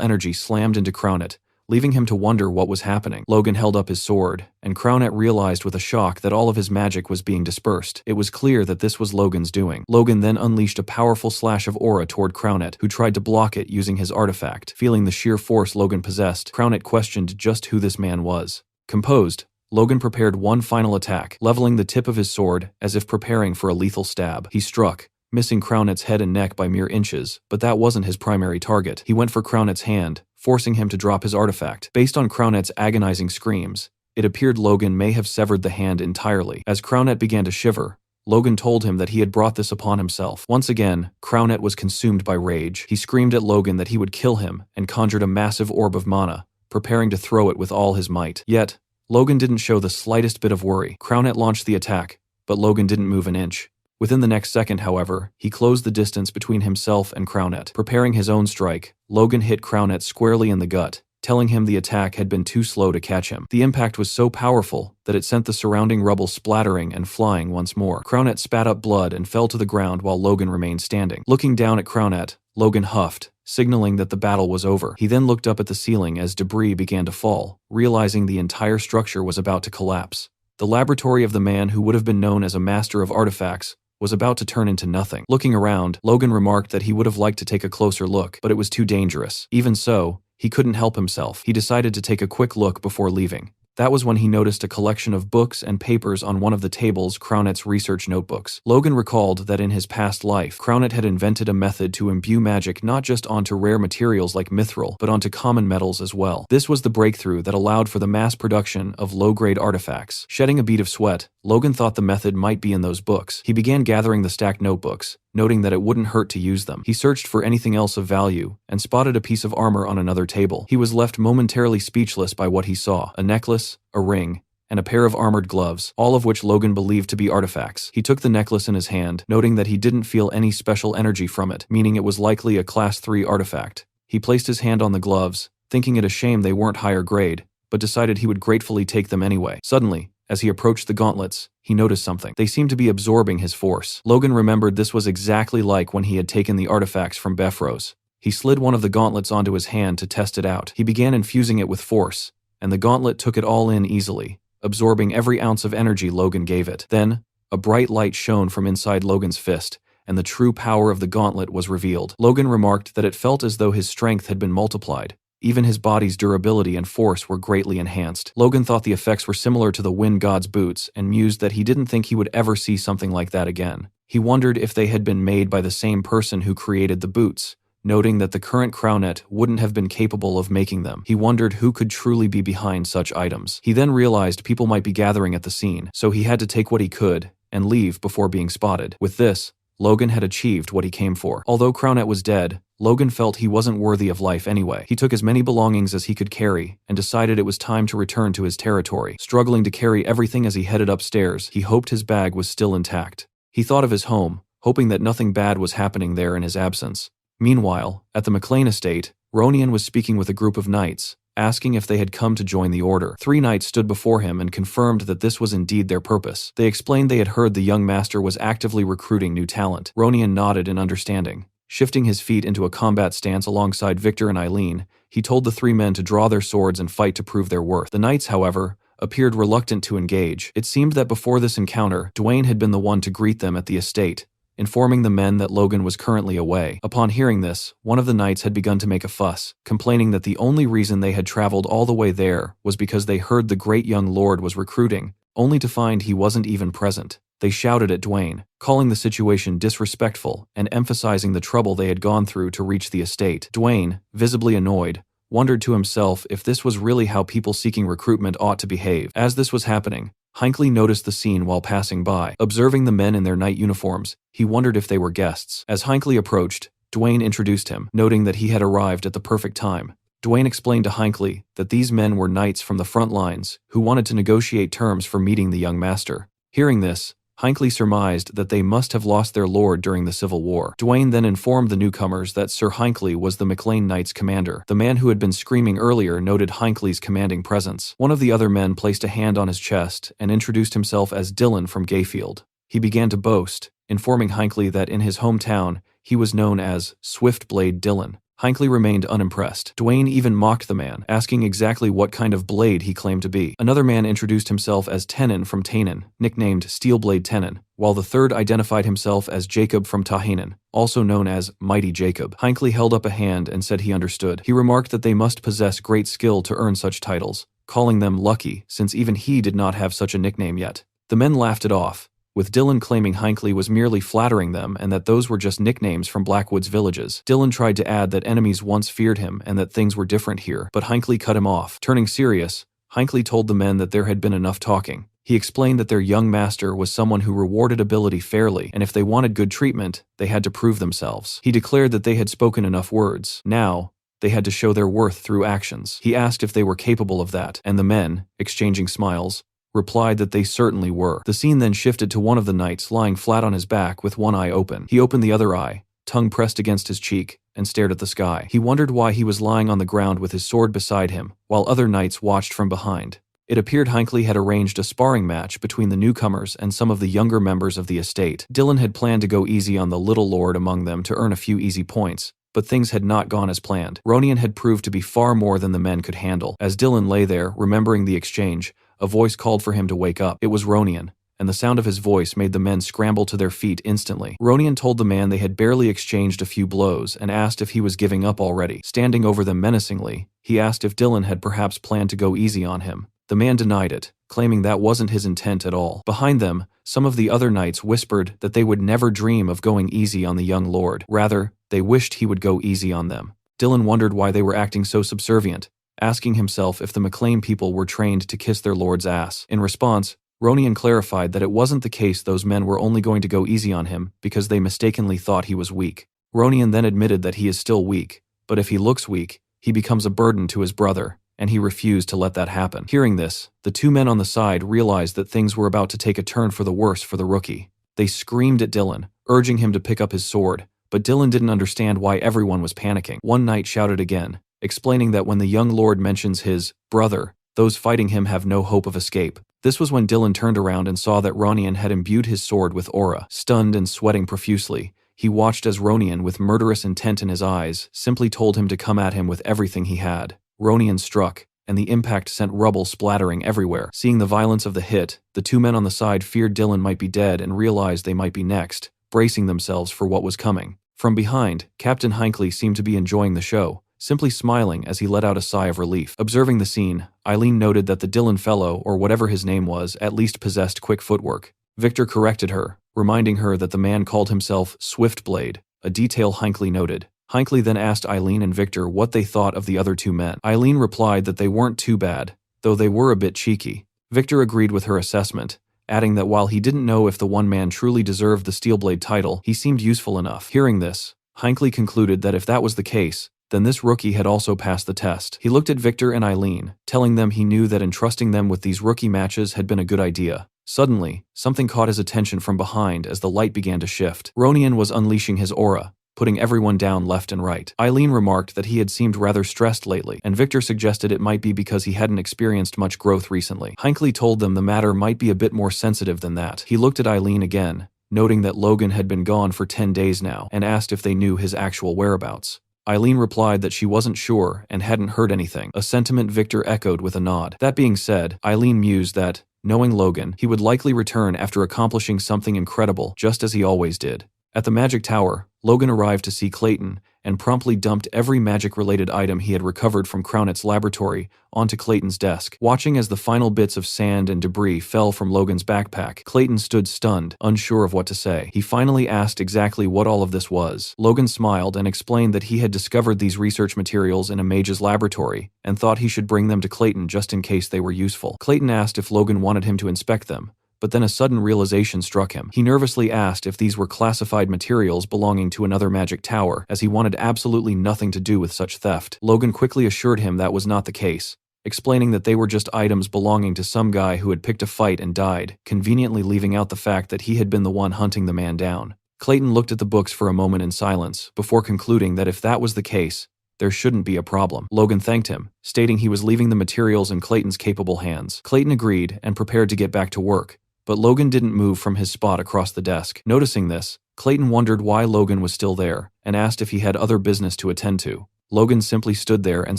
Speaker 1: energy slammed into Crownet, leaving him to wonder what was happening. Logan held up his sword, and Crownet realized with a shock that all of his magic was being dispersed. It was clear that this was Logan's doing. Logan then unleashed a powerful slash of aura toward Crownet, who tried to block it using his artifact. Feeling the sheer force Logan possessed, Crownet questioned just who this man was. Composed, Logan prepared one final attack, leveling the tip of his sword as if preparing for a lethal stab. He struck, missing Crownet's head and neck by mere inches, but that wasn't his primary target. He went for Crownet's hand, forcing him to drop his artifact. Based on Crownet's agonizing screams, it appeared Logan may have severed the hand entirely. As Crownet began to shiver, Logan told him that he had brought this upon himself. Once again, Crownet was consumed by rage. He screamed at Logan that he would kill him and conjured a massive orb of mana, preparing to throw it with all his might. Yet, Logan didn't show the slightest bit of worry. Crownet launched the attack, but Logan didn't move an inch. Within the next second, however, he closed the distance between himself and Crownet. Preparing his own strike, Logan hit Crownet squarely in the gut, telling him the attack had been too slow to catch him. The impact was so powerful that it sent the surrounding rubble splattering and flying once more. Crownet spat up blood and fell to the ground while Logan remained standing. Looking down at Crownet, Logan huffed, signaling that the battle was over. He then looked up at the ceiling as debris began to fall, realizing the entire structure was about to collapse. The laboratory of the man who would have been known as a master of artifacts was about to turn into nothing. Looking around, Logan remarked that he would have liked to take a closer look, but it was too dangerous. Even so, he couldn't help himself. He decided to take a quick look before leaving. That was when he noticed a collection of books and papers on one of the tables, Crownet's research notebooks. Logan recalled that in his past life, Crownet had invented a method to imbue magic not just onto rare materials like mithril, but onto common metals as well. This was the breakthrough that allowed for the mass production of low-grade artifacts. Shedding a bead of sweat, Logan thought the method might be in those books. He began gathering the stacked notebooks, noting that it wouldn't hurt to use them. He searched for anything else of value and spotted a piece of armor on another table. He was left momentarily speechless by what he saw: a necklace, a ring, and a pair of armored gloves, all of which Logan believed to be artifacts. He took the necklace in his hand, noting that he didn't feel any special energy from it, meaning it was likely a Class 3 artifact. He placed his hand on the gloves, thinking it a shame they weren't higher grade, but decided he would gratefully take them anyway. Suddenly, as he approached the gauntlets, he noticed something. They seemed to be absorbing his force. Logan remembered this was exactly like when he had taken the artifacts from Befros. He slid one of the gauntlets onto his hand to test it out. He began infusing it with force, and the gauntlet took it all in easily, absorbing every ounce of energy Logan gave it. Then, a bright light shone from inside Logan's fist, and the true power of the gauntlet was revealed. Logan remarked that it felt as though his strength had been multiplied. Even his body's durability and force were greatly enhanced. Logan thought the effects were similar to the Wind God's boots and mused that he didn't think he would ever see something like that again. He wondered if they had been made by the same person who created the boots, noting that the current Crownet wouldn't have been capable of making them. He wondered who could truly be behind such items. He then realized people might be gathering at the scene, so he had to take what he could and leave before being spotted. With this, Logan had achieved what he came for. Although Crownet was dead, Logan felt he wasn't worthy of life anyway. He took as many belongings as he could carry and decided it was time to return to his territory. Struggling to carry everything as he headed upstairs, he hoped his bag was still intact. He thought of his home, hoping that nothing bad was happening there in his absence. Meanwhile, at the McLean estate, Ronian was speaking with a group of knights, asking if they had come to join the order. 3 knights stood before him and confirmed that this was indeed their purpose. They explained they had heard the young master was actively recruiting new talent. Ronian nodded in understanding. Shifting his feet into a combat stance alongside Victor and Eileen, he told the 3 men to draw their swords and fight to prove their worth. The knights, however, appeared reluctant to engage. It seemed that before this encounter, Dwayne had been the one to greet them at the estate, informing the men that Logan was currently away. Upon hearing this, one of the knights had begun to make a fuss, complaining that the only reason they had traveled all the way there was because they heard the great young lord was recruiting, only to find he wasn't even present. They shouted at Dwayne, calling the situation disrespectful and emphasizing the trouble they had gone through to reach the estate. Dwayne, visibly annoyed, wondered to himself if this was really how people seeking recruitment ought to behave. As this was happening, Hinckley noticed the scene while passing by. Observing the men in their knight uniforms, he wondered if they were guests. As Hinckley approached, Dwayne introduced him, noting that he had arrived at the perfect time. Dwayne explained to Hinckley that these men were knights from the front lines who wanted to negotiate terms for meeting the young master. Hearing this, Hinckley surmised that they must have lost their lord during the Civil War. Dwayne then informed the newcomers that Sir Hinckley was the McLean Knights' commander. The man who had been screaming earlier noted Hinckley's commanding presence. One of the other men placed a hand on his chest and introduced himself as Dylan from Gayfield. He began to boast, informing Hinckley that in his hometown, he was known as Swiftblade Dylan. Hinckley remained unimpressed. Dwayne even mocked the man, asking exactly what kind of blade he claimed to be. Another man introduced himself as Tenon from Tanan, nicknamed Steelblade Tenon, while the third identified himself as Jacob from Tahanan, also known as Mighty Jacob. Hinckley held up a hand and said he understood. He remarked that they must possess great skill to earn such titles, calling them lucky since even he did not have such a nickname yet. The men laughed it off, with Dylan claiming Hinckley was merely flattering them and that those were just nicknames from Blackwood's villages. Dylan tried to add that enemies once feared him and that things were different here, but Hinckley cut him off. Turning serious, Hinckley told the men that there had been enough talking. He explained that their young master was someone who rewarded ability fairly, and if they wanted good treatment, they had to prove themselves. He declared that they had spoken enough words. Now, they had to show their worth through actions. He asked if they were capable of that, and the men, exchanging smiles, replied that they certainly were. The scene then shifted to one of the knights lying flat on his back with one eye open. He opened the other eye, tongue pressed against his cheek, and stared at the sky. He wondered why he was lying on the ground with his sword beside him, while other knights watched from behind. It appeared Hinckley had arranged a sparring match between the newcomers and some of the younger members of the estate. Dylan had planned to go easy on the little lord among them to earn a few easy points, but things had not gone as planned. Ronian had proved to be far more than the men could handle. As Dylan lay there, remembering the exchange, a voice called for him to wake up. It was Ronian, and the sound of his voice made the men scramble to their feet instantly. Ronian told the man they had barely exchanged a few blows and asked if he was giving up already. Standing over them menacingly, he asked if Dylan had perhaps planned to go easy on him. The man denied it, claiming that wasn't his intent at all. Behind them, some of the other knights whispered that they would never dream of going easy on the young lord. Rather, they wished he would go easy on them. Dylan wondered why they were acting so subservient, asking himself if the McLean people were trained to kiss their lord's ass. In response, Ronian clarified that it wasn't the case those men were only going to go easy on him because they mistakenly thought he was weak. Ronian then admitted that he is still weak, but if he looks weak, he becomes a burden to his brother, and he refused to let that happen. Hearing this, the two men on the side realized that things were about to take a turn for the worse for the rookie. They screamed at Dylan, urging him to pick up his sword, but Dylan didn't understand why everyone was panicking. One knight shouted again, explaining that when the young lord mentions his brother, those fighting him have no hope of escape. This was when Dylan turned around and saw that Ronian had imbued his sword with aura. Stunned and sweating profusely, he watched as Ronian, with murderous intent in his eyes, simply told him to come at him with everything he had. Ronian struck, and the impact sent rubble splattering everywhere. Seeing the violence of the hit, the two men on the side feared Dylan might be dead and realized they might be next, bracing themselves for what was coming. From behind, Captain Hinckley seemed to be enjoying the show, simply smiling as he let out a sigh of relief. Observing the scene, Eileen noted that the Dylan fellow, or whatever his name was, at least possessed quick footwork. Victor corrected her, reminding her that the man called himself Swiftblade, a detail Hinckley noted. Hinckley then asked Eileen and Victor what they thought of the other two men. Eileen replied that they weren't too bad, though they were a bit cheeky. Victor agreed with her assessment, adding that while he didn't know if the one man truly deserved the Steelblade title, he seemed useful enough. Hearing this, Hinckley concluded that if that was the case, then this rookie had also passed the test. He looked at Victor and Eileen, telling them he knew that entrusting them with these rookie matches had been a good idea. Suddenly, something caught his attention from behind as the light began to shift. Ronian was unleashing his aura, putting everyone down left and right. Eileen remarked that he had seemed rather stressed lately, and Victor suggested it might be because he hadn't experienced much growth recently. Hinckley told them the matter might be a bit more sensitive than that. He looked at Eileen again, noting that Logan had been gone for 10 days now, and asked if they knew his actual whereabouts. Eileen replied that she wasn't sure and hadn't heard anything, a sentiment Victor echoed with a nod. That being said, Eileen mused that, knowing Logan, he would likely return after accomplishing something incredible, just as he always did. At the Magic Tower, Logan arrived to see Clayton and promptly dumped every magic-related item he had recovered from Crownet's laboratory onto Clayton's desk. Watching as the final bits of sand and debris fell from Logan's backpack, Clayton stood stunned, unsure of what to say. He finally asked exactly what all of this was. Logan smiled and explained that he had discovered these research materials in a mage's laboratory and thought he should bring them to Clayton just in case they were useful. Clayton asked if Logan wanted him to inspect them, but then a sudden realization struck him. He nervously asked if these were classified materials belonging to another magic tower, as he wanted absolutely nothing to do with such theft. Logan quickly assured him that was not the case, explaining that they were just items belonging to some guy who had picked a fight and died, conveniently leaving out the fact that he had been the one hunting the man down. Clayton looked at the books for a moment in silence, before concluding that if that was the case, there shouldn't be a problem. Logan thanked him, stating he was leaving the materials in Clayton's capable hands. Clayton agreed and prepared to get back to work, but Logan didn't move from his spot across the desk. Noticing this, Clayton wondered why Logan was still there, and asked if he had other business to attend to. Logan simply stood there and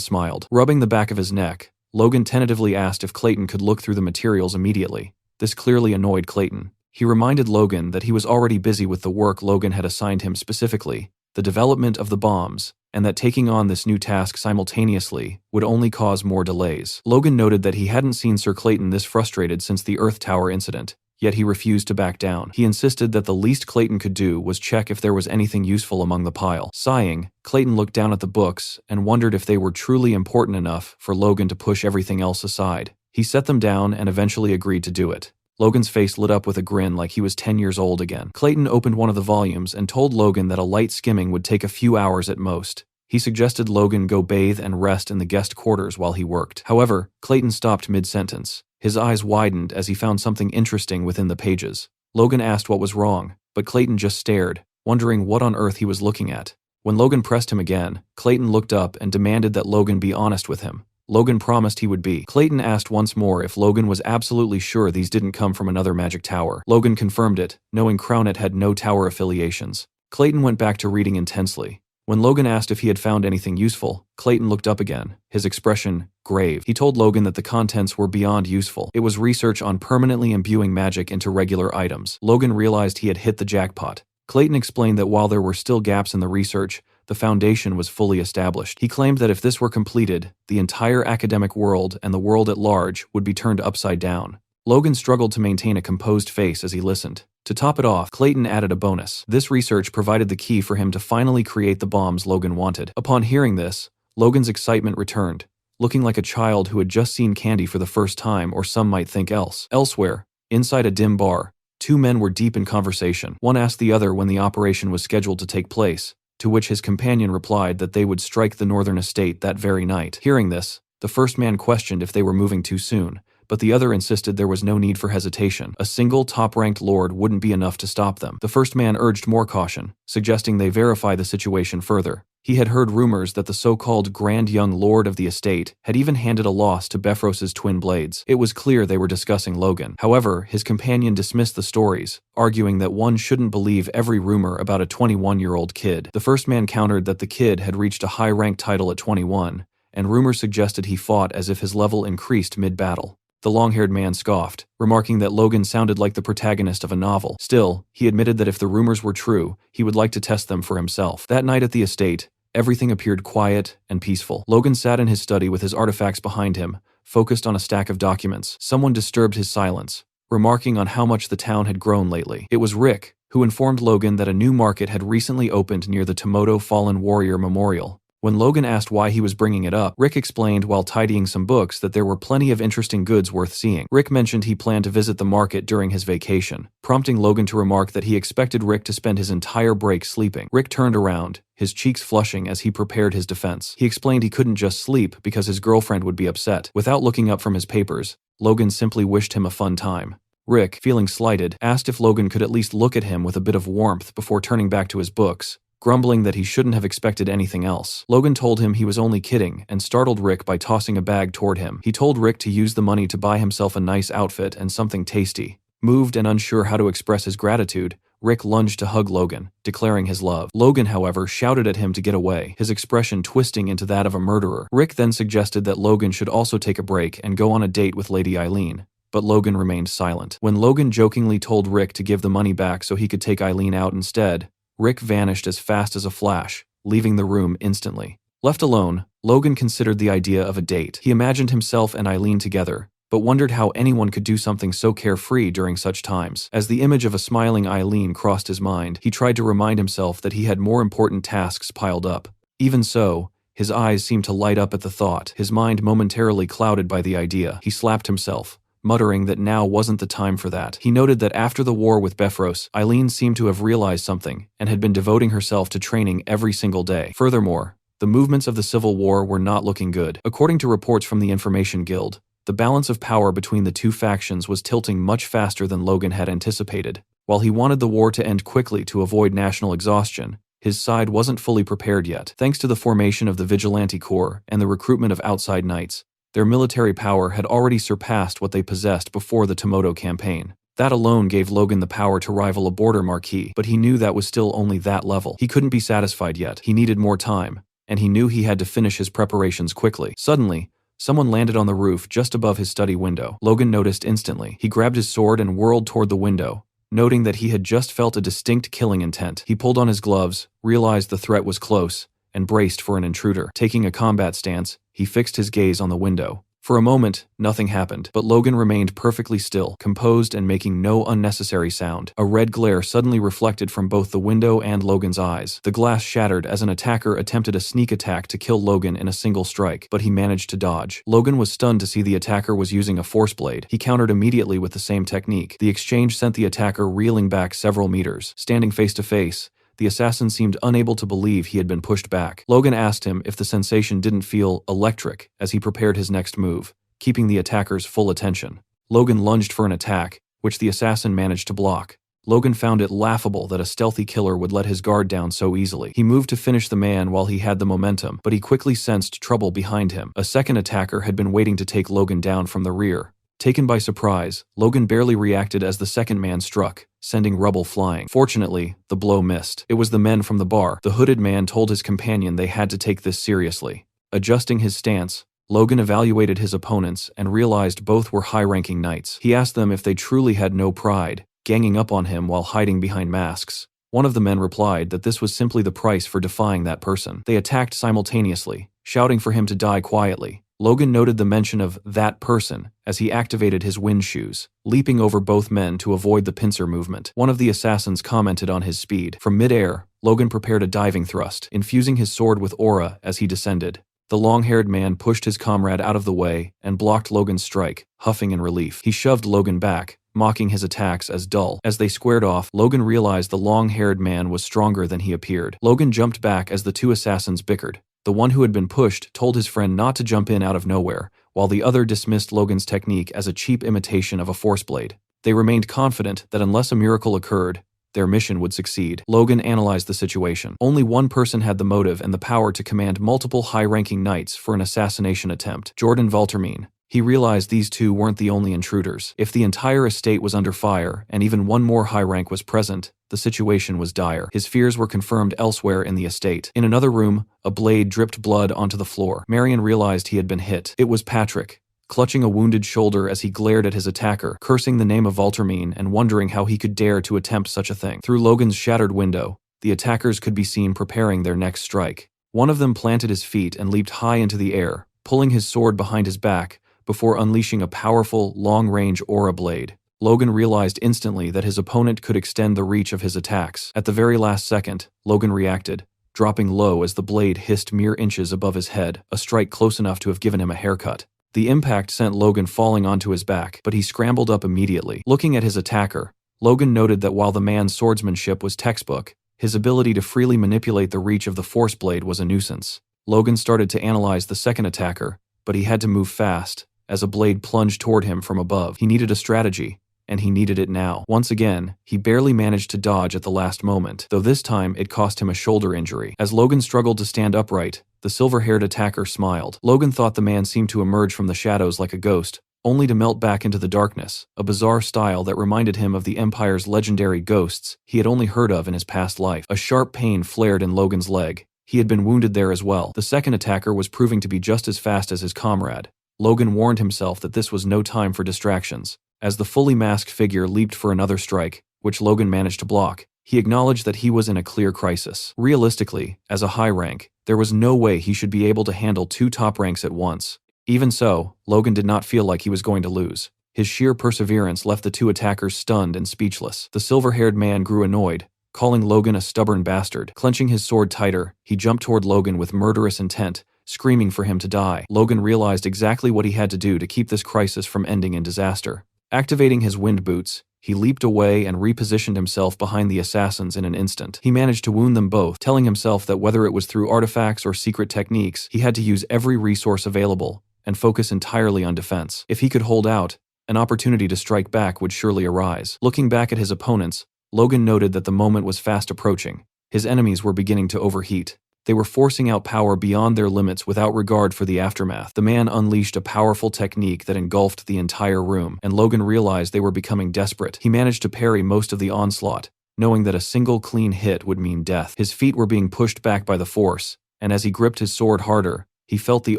Speaker 1: smiled. Rubbing the back of his neck, Logan tentatively asked if Clayton could look through the materials immediately. This clearly annoyed Clayton. He reminded Logan that he was already busy with the work Logan had assigned him specifically, the development of the bombs, and that taking on this new task simultaneously would only cause more delays. Logan noted that he hadn't seen Sir Clayton this frustrated since the Earth Tower incident, yet he refused to back down. He insisted that the least Clayton could do was check if there was anything useful among the pile. Sighing, Clayton looked down at the books and wondered if they were truly important enough for Logan to push everything else aside. He set them down and eventually agreed to do it. Logan's face lit up with a grin like he was 10 years old again. Clayton opened one of the volumes and told Logan that a light skimming would take a few hours at most. He suggested Logan go bathe and rest in the guest quarters while he worked. However, Clayton stopped mid-sentence. His eyes widened as he found something interesting within the pages. Logan asked what was wrong, but Clayton just stared, wondering what on earth he was looking at. When Logan pressed him again, Clayton looked up and demanded that Logan be honest with him. Logan promised he would be. Clayton asked once more if Logan was absolutely sure these didn't come from another magic tower. Logan confirmed it, knowing Crownet had no tower affiliations. Clayton went back to reading intensely. When Logan asked if he had found anything useful, Clayton looked up again, his expression grave. He told Logan that the contents were beyond useful. It was research on permanently imbuing magic into regular items. Logan realized he had hit the jackpot. Clayton explained that while there were still gaps in the research, the foundation was fully established. He claimed that if this were completed, the entire academic world and the world at large would be turned upside down. Logan struggled to maintain a composed face as he listened. To top it off, Clayton added a bonus. This research provided the key for him to finally create the bombs Logan wanted. Upon hearing this, Logan's excitement returned, looking like a child who had just seen candy for the first time, or some might think else. Elsewhere, inside a dim bar, two men were deep in conversation. One asked the other when the operation was scheduled to take place, to which his companion replied that they would strike the northern estate that very night. Hearing this, the first man questioned if they were moving too soon, but the other insisted there was no need for hesitation. A single top-ranked lord wouldn't be enough to stop them. The first man urged more caution, suggesting they verify the situation further. He had heard rumors that the so-called Grand Young Lord of the estate had even handed a loss to Befros's twin blades. It was clear they were discussing Logan. However, his companion dismissed the stories, arguing that one shouldn't believe every rumor about a 21-year-old kid. The first man countered that the kid had reached a high-ranked title at 21, and rumors suggested he fought as if his level increased mid-battle. The long-haired man scoffed, remarking that Logan sounded like the protagonist of a novel. Still, he admitted that if the rumors were true, he would like to test them for himself. That night at the estate, everything appeared quiet and peaceful. Logan sat in his study with his artifacts behind him, focused on a stack of documents. Someone disturbed his silence, remarking on how much the town had grown lately. It was Rick, who informed Logan that a new market had recently opened near the Tomoto Fallen Warrior Memorial. When Logan asked why he was bringing it up, Rick explained while tidying some books that there were plenty of interesting goods worth seeing. Rick mentioned he planned to visit the market during his vacation, prompting Logan to remark that he expected Rick to spend his entire break sleeping. Rick turned around, his cheeks flushing as he prepared his defense. He explained he couldn't just sleep because his girlfriend would be upset. Without looking up from his papers, Logan simply wished him a fun time. Rick, feeling slighted, asked if Logan could at least look at him with a bit of warmth before turning back to his books, grumbling that he shouldn't have expected anything else. Logan told him he was only kidding and startled Rick by tossing a bag toward him. He told Rick to use the money to buy himself a nice outfit and something tasty. Moved and unsure how to express his gratitude, Rick lunged to hug Logan, declaring his love. Logan, however, shouted at him to get away, his expression twisting into that of a murderer. Rick then suggested that Logan should also take a break and go on a date with Lady Eileen, but Logan remained silent. When Logan jokingly told Rick to give the money back so he could take Eileen out instead, Rick vanished as fast as a flash, leaving the room instantly. Left alone, Logan considered the idea of a date. He imagined himself and Eileen together, but wondered how anyone could do something so carefree during such times. As the image of a smiling Eileen crossed his mind, he tried to remind himself that he had more important tasks piled up. Even so, his eyes seemed to light up at the thought, his mind momentarily clouded by the idea. He slapped himself, muttering that now wasn't the time for that. He noted that after the war with Befros, Eileen seemed to have realized something and had been devoting herself to training every single day. Furthermore, the movements of the Civil War were not looking good. According to reports from the Information Guild, the balance of power between the two factions was tilting much faster than Logan had anticipated. While he wanted the war to end quickly to avoid national exhaustion, his side wasn't fully prepared yet. Thanks to the formation of the Vigilante Corps and the recruitment of outside knights, their military power had already surpassed what they possessed before the Tomoto campaign. That alone gave Logan the power to rival a border marquee, but he knew that was still only that level. He couldn't be satisfied yet. He needed more time, and he knew he had to finish his preparations quickly. Suddenly, someone landed on the roof just above his study window. Logan noticed instantly. He grabbed his sword and whirled toward the window, noting that he had just felt a distinct killing intent. He pulled on his gloves, realized the threat was close, and braced for an intruder. Taking a combat stance, he fixed his gaze on the window. For a moment, nothing happened, but Logan remained perfectly still, composed and making no unnecessary sound. A red glare suddenly reflected from both the window and Logan's eyes. The glass shattered as an attacker attempted a sneak attack to kill Logan in a single strike, but he managed to dodge. Logan was stunned to see the attacker was using a force blade. He countered immediately with the same technique. The exchange sent the attacker reeling back several meters. Standing face to face, the assassin seemed unable to believe he had been pushed back. Logan asked him if the sensation didn't feel electric as he prepared his next move, keeping the attacker's full attention. Logan lunged for an attack, which the assassin managed to block. Logan found it laughable that a stealthy killer would let his guard down so easily. He moved to finish the man while he had the momentum, but he quickly sensed trouble behind him. A second attacker had been waiting to take Logan down from the rear. Taken by surprise, Logan barely reacted as the second man struck, sending rubble flying. Fortunately, the blow missed. It was the men from the bar. The hooded man told his companion they had to take this seriously. Adjusting his stance, Logan evaluated his opponents and realized both were high-ranking knights. He asked them if they truly had no pride, ganging up on him while hiding behind masks. One of the men replied that this was simply the price for defying that person. They attacked simultaneously, shouting for him to die quietly. Logan noted the mention of that person as he activated his wind shoes, leaping over both men to avoid the pincer movement. One of the assassins commented on his speed. From mid-air, Logan prepared a diving thrust, infusing his sword with aura as he descended. The long-haired man pushed his comrade out of the way and blocked Logan's strike, huffing in relief. He shoved Logan back, mocking his attacks as dull. As they squared off, Logan realized the long-haired man was stronger than he appeared. Logan jumped back as the two assassins bickered. The one who had been pushed told his friend not to jump in out of nowhere, while the other dismissed Logan's technique as a cheap imitation of a force blade. They remained confident that unless a miracle occurred, their mission would succeed. Logan analyzed the situation. Only one person had the motive and the power to command multiple high-ranking knights for an assassination attempt: Jordan Valtermine. He realized these two weren't the only intruders. If the entire estate was under fire, and even one more high rank was present, the situation was dire. His fears were confirmed elsewhere in the estate. In another room, a blade dripped blood onto the floor. Marion realized he had been hit. It was Patrick, clutching a wounded shoulder as he glared at his attacker, cursing the name of Valtermine and wondering how he could dare to attempt such a thing. Through Logan's shattered window, the attackers could be seen preparing their next strike. One of them planted his feet and leaped high into the air, pulling his sword behind his back, before unleashing a powerful, long-range aura blade. Logan realized instantly that his opponent could extend the reach of his attacks. At the very last second, Logan reacted, dropping low as the blade hissed mere inches above his head, a strike close enough to have given him a haircut. The impact sent Logan falling onto his back, but he scrambled up immediately. Looking at his attacker, Logan noted that while the man's swordsmanship was textbook, his ability to freely manipulate the reach of the force blade was a nuisance. Logan started to analyze the second attacker, but he had to move fast, as a blade plunged toward him from above. He needed a strategy, and he needed it now. Once again, he barely managed to dodge at the last moment, though this time it cost him a shoulder injury. As Logan struggled to stand upright, the silver-haired attacker smiled. Logan thought the man seemed to emerge from the shadows like a ghost, only to melt back into the darkness, a bizarre style that reminded him of the Empire's legendary ghosts he had only heard of in his past life. A sharp pain flared in Logan's leg. He had been wounded there as well. The second attacker was proving to be just as fast as his comrade. Logan warned himself that this was no time for distractions. As the fully masked figure leaped for another strike, which Logan managed to block, he acknowledged that he was in a clear crisis. Realistically, as a high rank, there was no way he should be able to handle two top ranks at once. Even so, Logan did not feel like he was going to lose. His sheer perseverance left the two attackers stunned and speechless. The silver-haired man grew annoyed, calling Logan a stubborn bastard. Clenching his sword tighter, he jumped toward Logan with murderous intent, screaming for him to die. Logan realized exactly what he had to do to keep this crisis from ending in disaster. Activating his wind boots, he leaped away and repositioned himself behind the assassins in an instant. He managed to wound them both, telling himself that whether it was through artifacts or secret techniques, he had to use every resource available and focus entirely on defense. If he could hold out, an opportunity to strike back would surely arise. Looking back at his opponents, Logan noted that the moment was fast approaching. His enemies were beginning to overheat. They were forcing out power beyond their limits without regard for the aftermath. The man unleashed a powerful technique that engulfed the entire room, and Logan realized they were becoming desperate. He managed to parry most of the onslaught, knowing that a single clean hit would mean death. His feet were being pushed back by the force, and as he gripped his sword harder, he felt the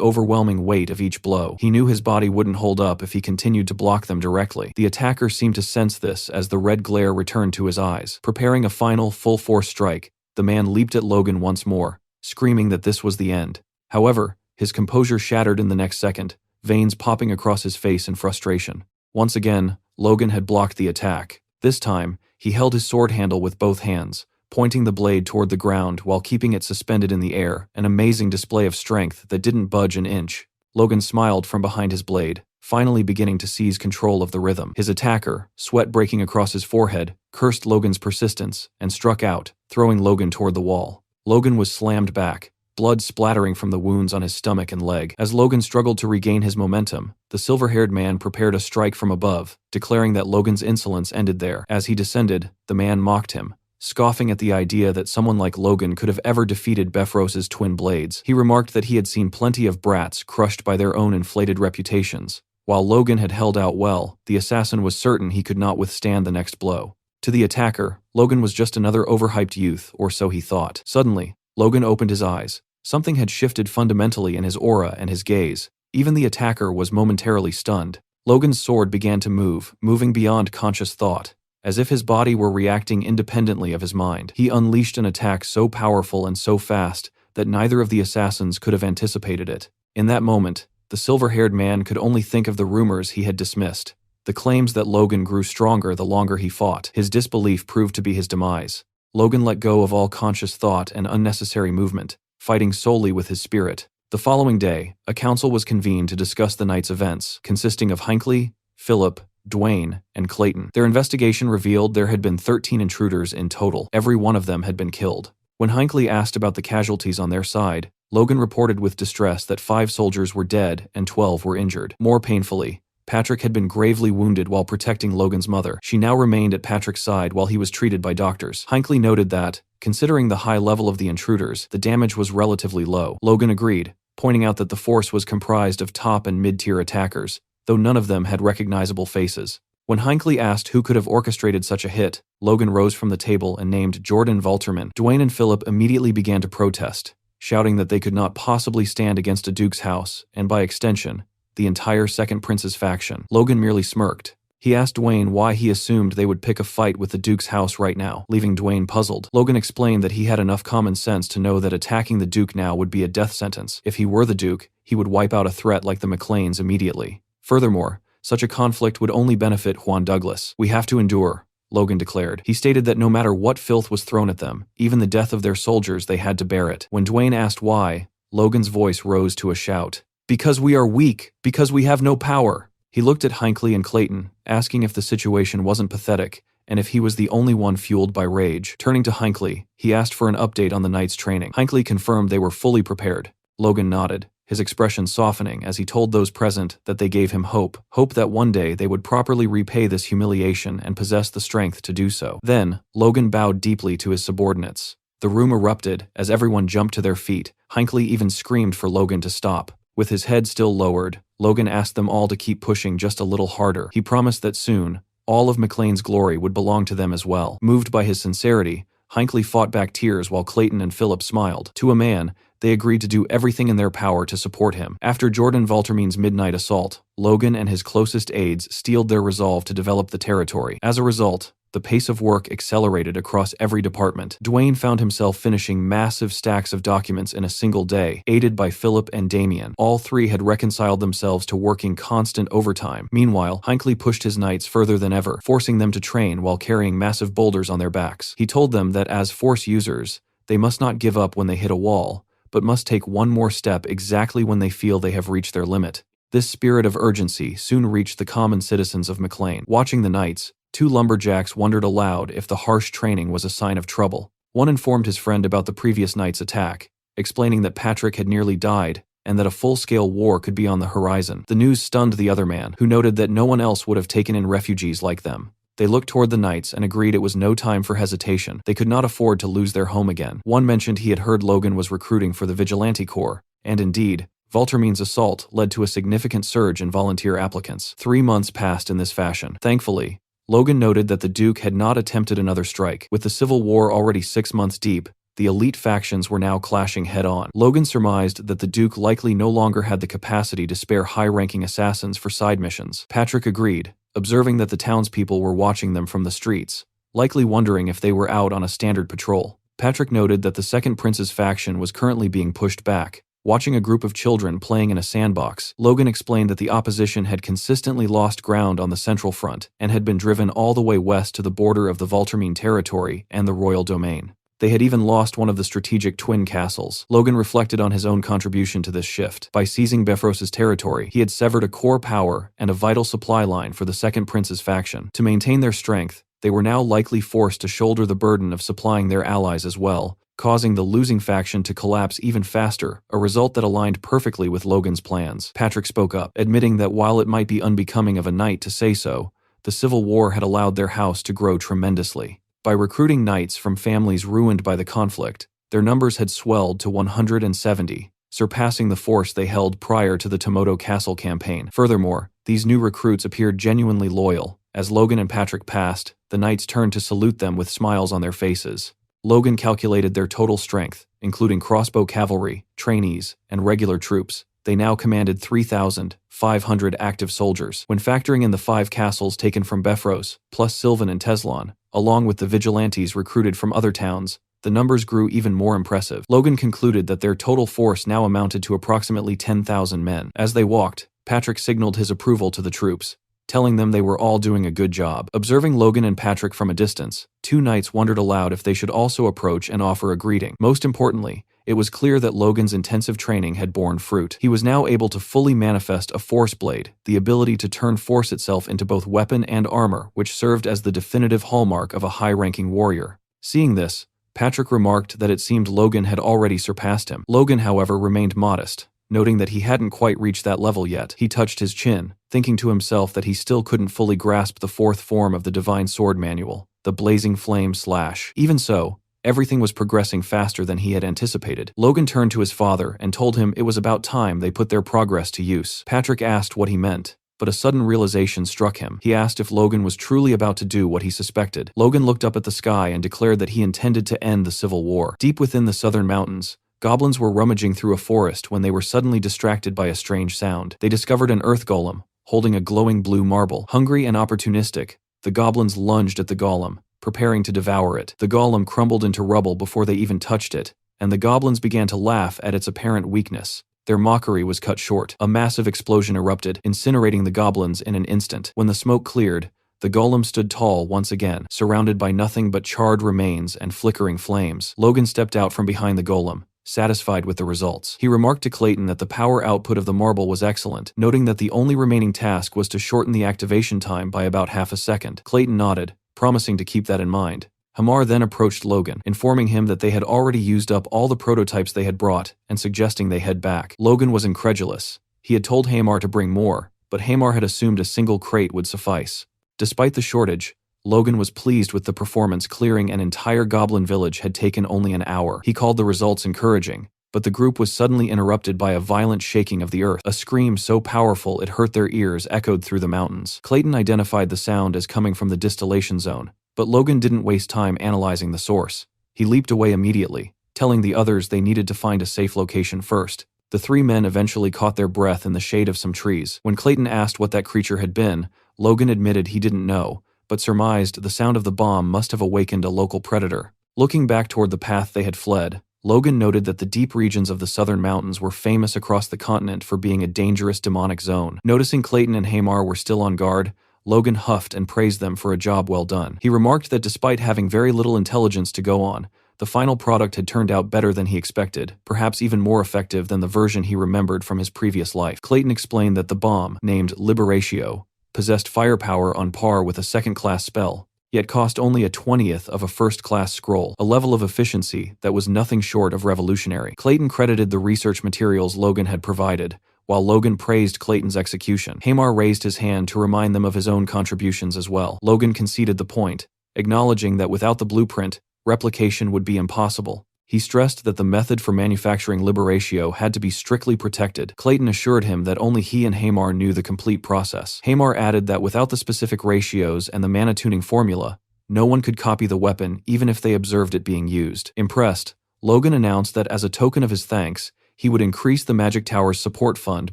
Speaker 1: overwhelming weight of each blow. He knew his body wouldn't hold up if he continued to block them directly. The attacker seemed to sense this as the red glare returned to his eyes. Preparing a final, full-force strike, the man leaped at Logan once more, screaming that this was the end. However, his composure shattered in the next second, veins popping across his face in frustration. Once again, Logan had blocked the attack. This time, he held his sword handle with both hands, pointing the blade toward the ground while keeping it suspended in the air, an amazing display of strength that didn't budge an inch. Logan smiled from behind his blade, finally beginning to seize control of the rhythm. His attacker, sweat breaking across his forehead, cursed Logan's persistence and struck out, throwing Logan toward the wall. Logan was slammed back, blood splattering from the wounds on his stomach and leg. As Logan struggled to regain his momentum, the silver-haired man prepared a strike from above, declaring that Logan's insolence ended there. As he descended, the man mocked him, scoffing at the idea that someone like Logan could have ever defeated Befros's twin blades. He remarked that he had seen plenty of brats crushed by their own inflated reputations. While Logan had held out well, the assassin was certain he could not withstand the next blow. To the attacker, Logan was just another overhyped youth, or so he thought. Suddenly, Logan opened his eyes. Something had shifted fundamentally in his aura and his gaze. Even the attacker was momentarily stunned. Logan's sword began to move, moving beyond conscious thought, as if his body were reacting independently of his mind. He unleashed an attack so powerful and so fast that neither of the assassins could have anticipated it. In that moment, the silver-haired man could only think of the rumors he had dismissed, the claims that Logan grew stronger the longer he fought. His disbelief proved to be his demise. Logan let go of all conscious thought and unnecessary movement, fighting solely with his spirit. The following day, a council was convened to discuss the night's events, consisting of Hinckley, Philip, Dwayne, and Clayton. Their investigation revealed there had been 13 intruders in total. Every one of them had been killed. When Hinckley asked about the casualties on their side, Logan reported with distress that 5 soldiers were dead and 12 were injured. More painfully, Patrick had been gravely wounded while protecting Logan's mother. She now remained at Patrick's side while he was treated by doctors. Hinckley noted that, considering the high level of the intruders, the damage was relatively low. Logan agreed, pointing out that the force was comprised of top and mid-tier attackers, though none of them had recognizable faces. When Hinckley asked who could have orchestrated such a hit, Logan rose from the table and named Jordan Valterman. Dwayne and Philip immediately began to protest, shouting that they could not possibly stand against a Duke's house, and by extension, the entire Second Prince's faction. Logan merely smirked. He asked Dwayne why he assumed they would pick a fight with the Duke's house right now, leaving Dwayne puzzled. Logan explained that he had enough common sense to know that attacking the Duke now would be a death sentence. If he were the Duke, he would wipe out a threat like the McLeans immediately. Furthermore, such a conflict would only benefit Juan Douglas. "We have to endure," Logan declared. He stated that no matter what filth was thrown at them, even the death of their soldiers, they had to bear it. When Dwayne asked why, Logan's voice rose to a shout. "Because we are weak, because we have no power." He looked at Hinckley and Clayton, asking if the situation wasn't pathetic, and if he was the only one fueled by rage. Turning to Hinckley, he asked for an update on the night's training. Hinckley confirmed they were fully prepared. Logan nodded, his expression softening as he told those present that they gave him hope that one day they would properly repay this humiliation and possess the strength to do so. Then, Logan bowed deeply to his subordinates. The room erupted as everyone jumped to their feet. Hinckley even screamed for Logan to stop. With his head still lowered, Logan asked them all to keep pushing just a little harder. He promised that soon, all of McLean's glory would belong to them as well. Moved by his sincerity, Hinckley fought back tears while Clayton and Philip smiled. To a man, they agreed to do everything in their power to support him. After Jordan Valterman's midnight assault, Logan and his closest aides steeled their resolve to develop the territory. As a result, the pace of work accelerated across every department. Dwayne found himself finishing massive stacks of documents in a single day, aided by Philip and Damien. All three had reconciled themselves to working constant overtime. Meanwhile, Hinckley pushed his knights further than ever, forcing them to train while carrying massive boulders on their backs. He told them that as Force users, they must not give up when they hit a wall, but must take one more step exactly when they feel they have reached their limit. This spirit of urgency soon reached the common citizens of McLean. Watching the knights, 2 lumberjacks wondered aloud if the harsh training was a sign of trouble. One informed his friend about the previous night's attack, explaining that Patrick had nearly died and that a full-scale war could be on the horizon. The news stunned the other man, who noted that no one else would have taken in refugees like them. They looked toward the knights and agreed it was no time for hesitation. They could not afford to lose their home again. One mentioned he had heard Logan was recruiting for the Vigilante Corps, and indeed, Valtermine's assault led to a significant surge in volunteer applicants. 3 months passed in this fashion. Thankfully, Logan noted that the Duke had not attempted another strike. With the Civil War already 6 months deep, the elite factions were now clashing head-on. Logan surmised that the Duke likely no longer had the capacity to spare high-ranking assassins for side missions. Patrick agreed, observing that the townspeople were watching them from the streets, likely wondering if they were out on a standard patrol. Patrick noted that the Second Prince's faction was currently being pushed back. Watching a group of children playing in a sandbox, Logan explained that the opposition had consistently lost ground on the Central Front and had been driven all the way west to the border of the Valtermine territory and the royal domain. They had even lost one of the strategic twin castles. Logan reflected on his own contribution to this shift. By seizing Bifrost's territory, he had severed a core power and a vital supply line for the Second Prince's faction. To maintain their strength, they were now likely forced to shoulder the burden of supplying their allies as well, causing the losing faction to collapse even faster, a result that aligned perfectly with Logan's plans. Patrick spoke up, admitting that while it might be unbecoming of a knight to say so, the Civil War had allowed their house to grow tremendously. By recruiting knights from families ruined by the conflict, their numbers had swelled to 170, surpassing the force they held prior to the Tomoto Castle campaign. Furthermore, these new recruits appeared genuinely loyal. As Logan and Patrick passed, the knights turned to salute them with smiles on their faces. Logan calculated their total strength, including crossbow cavalry, trainees, and regular troops. They now commanded 3,500 active soldiers. When factoring in the 5 castles taken from Bifrost, plus Sylvan and Teslon, along with the vigilantes recruited from other towns, the numbers grew even more impressive. Logan concluded that their total force now amounted to approximately 10,000 men. As they walked, Patrick signaled his approval to the troops, telling them they were all doing a good job. Observing Logan and Patrick from a distance, 2 knights wondered aloud if they should also approach and offer a greeting. Most importantly, it was clear that Logan's intensive training had borne fruit. He was now able to fully manifest a force blade, the ability to turn force itself into both weapon and armor, which served as the definitive hallmark of a high-ranking warrior. Seeing this, Patrick remarked that it seemed Logan had already surpassed him. Logan, however, remained modest, noting that he hadn't quite reached that level yet. He touched his chin, thinking to himself that he still couldn't fully grasp the 4th form of the Divine Sword Manual, the Blazing Flame Slash. Even so, everything was progressing faster than he had anticipated. Logan turned to his father and told him it was about time they put their progress to use. Patrick asked what he meant, but a sudden realization struck him. He asked if Logan was truly about to do what he suspected. Logan looked up at the sky and declared that he intended to end the Civil War. Deep within the southern mountains, goblins were rummaging through a forest when they were suddenly distracted by a strange sound. They discovered an earth golem, holding a glowing blue marble. Hungry and opportunistic, the goblins lunged at the golem, preparing to devour it. The golem crumbled into rubble before they even touched it, and the goblins began to laugh at its apparent weakness. Their mockery was cut short. A massive explosion erupted, incinerating the goblins in an instant. When the smoke cleared, the golem stood tall once again, surrounded by nothing but charred remains and flickering flames. Logan stepped out from behind the golem, satisfied with the results. He remarked to Clayton that the power output of the marble was excellent, noting that the only remaining task was to shorten the activation time by about half a second. Clayton nodded, promising to keep that in mind. Hamar then approached Logan, informing him that they had already used up all the prototypes they had brought and suggesting they head back. Logan was incredulous. He had told Hamar to bring more, but Hamar had assumed a single crate would suffice. Despite the shortage, Logan was pleased with the performance. Clearing an entire goblin village had taken only an hour. He called the results encouraging, but the group was suddenly interrupted by a violent shaking of the earth. A scream so powerful it hurt their ears echoed through the mountains. Clayton identified the sound as coming from the distillation zone, but Logan didn't waste time analyzing the source. He leaped away immediately, telling the others they needed to find a safe location first. The 3 men eventually caught their breath in the shade of some trees. When Clayton asked what that creature had been, Logan admitted he didn't know, but surmised the sound of the bomb must have awakened a local predator. Looking back toward the path they had fled, Logan noted that the deep regions of the southern mountains were famous across the continent for being a dangerous demonic zone. Noticing Clayton and Hamar were still on guard, Logan huffed and praised them for a job well done. He remarked that despite having very little intelligence to go on, the final product had turned out better than he expected, perhaps even more effective than the version he remembered from his previous life. Clayton explained that the bomb, named Liberatio, possessed firepower on par with a second-class spell, yet cost only a 20th of a first-class scroll, a level of efficiency that was nothing short of revolutionary. Clayton credited the research materials Logan had provided, while Logan praised Clayton's execution. Hamar raised his hand to remind them of his own contributions as well. Logan conceded the point, acknowledging that without the blueprint, replication would be impossible. He stressed that the method for manufacturing Liberatio had to be strictly protected. Clayton assured him that only he and Hamar knew the complete process. Hamar added that without the specific ratios and the mana tuning formula, no one could copy the weapon even if they observed it being used. Impressed, Logan announced that as a token of his thanks, he would increase the Magic Tower's support fund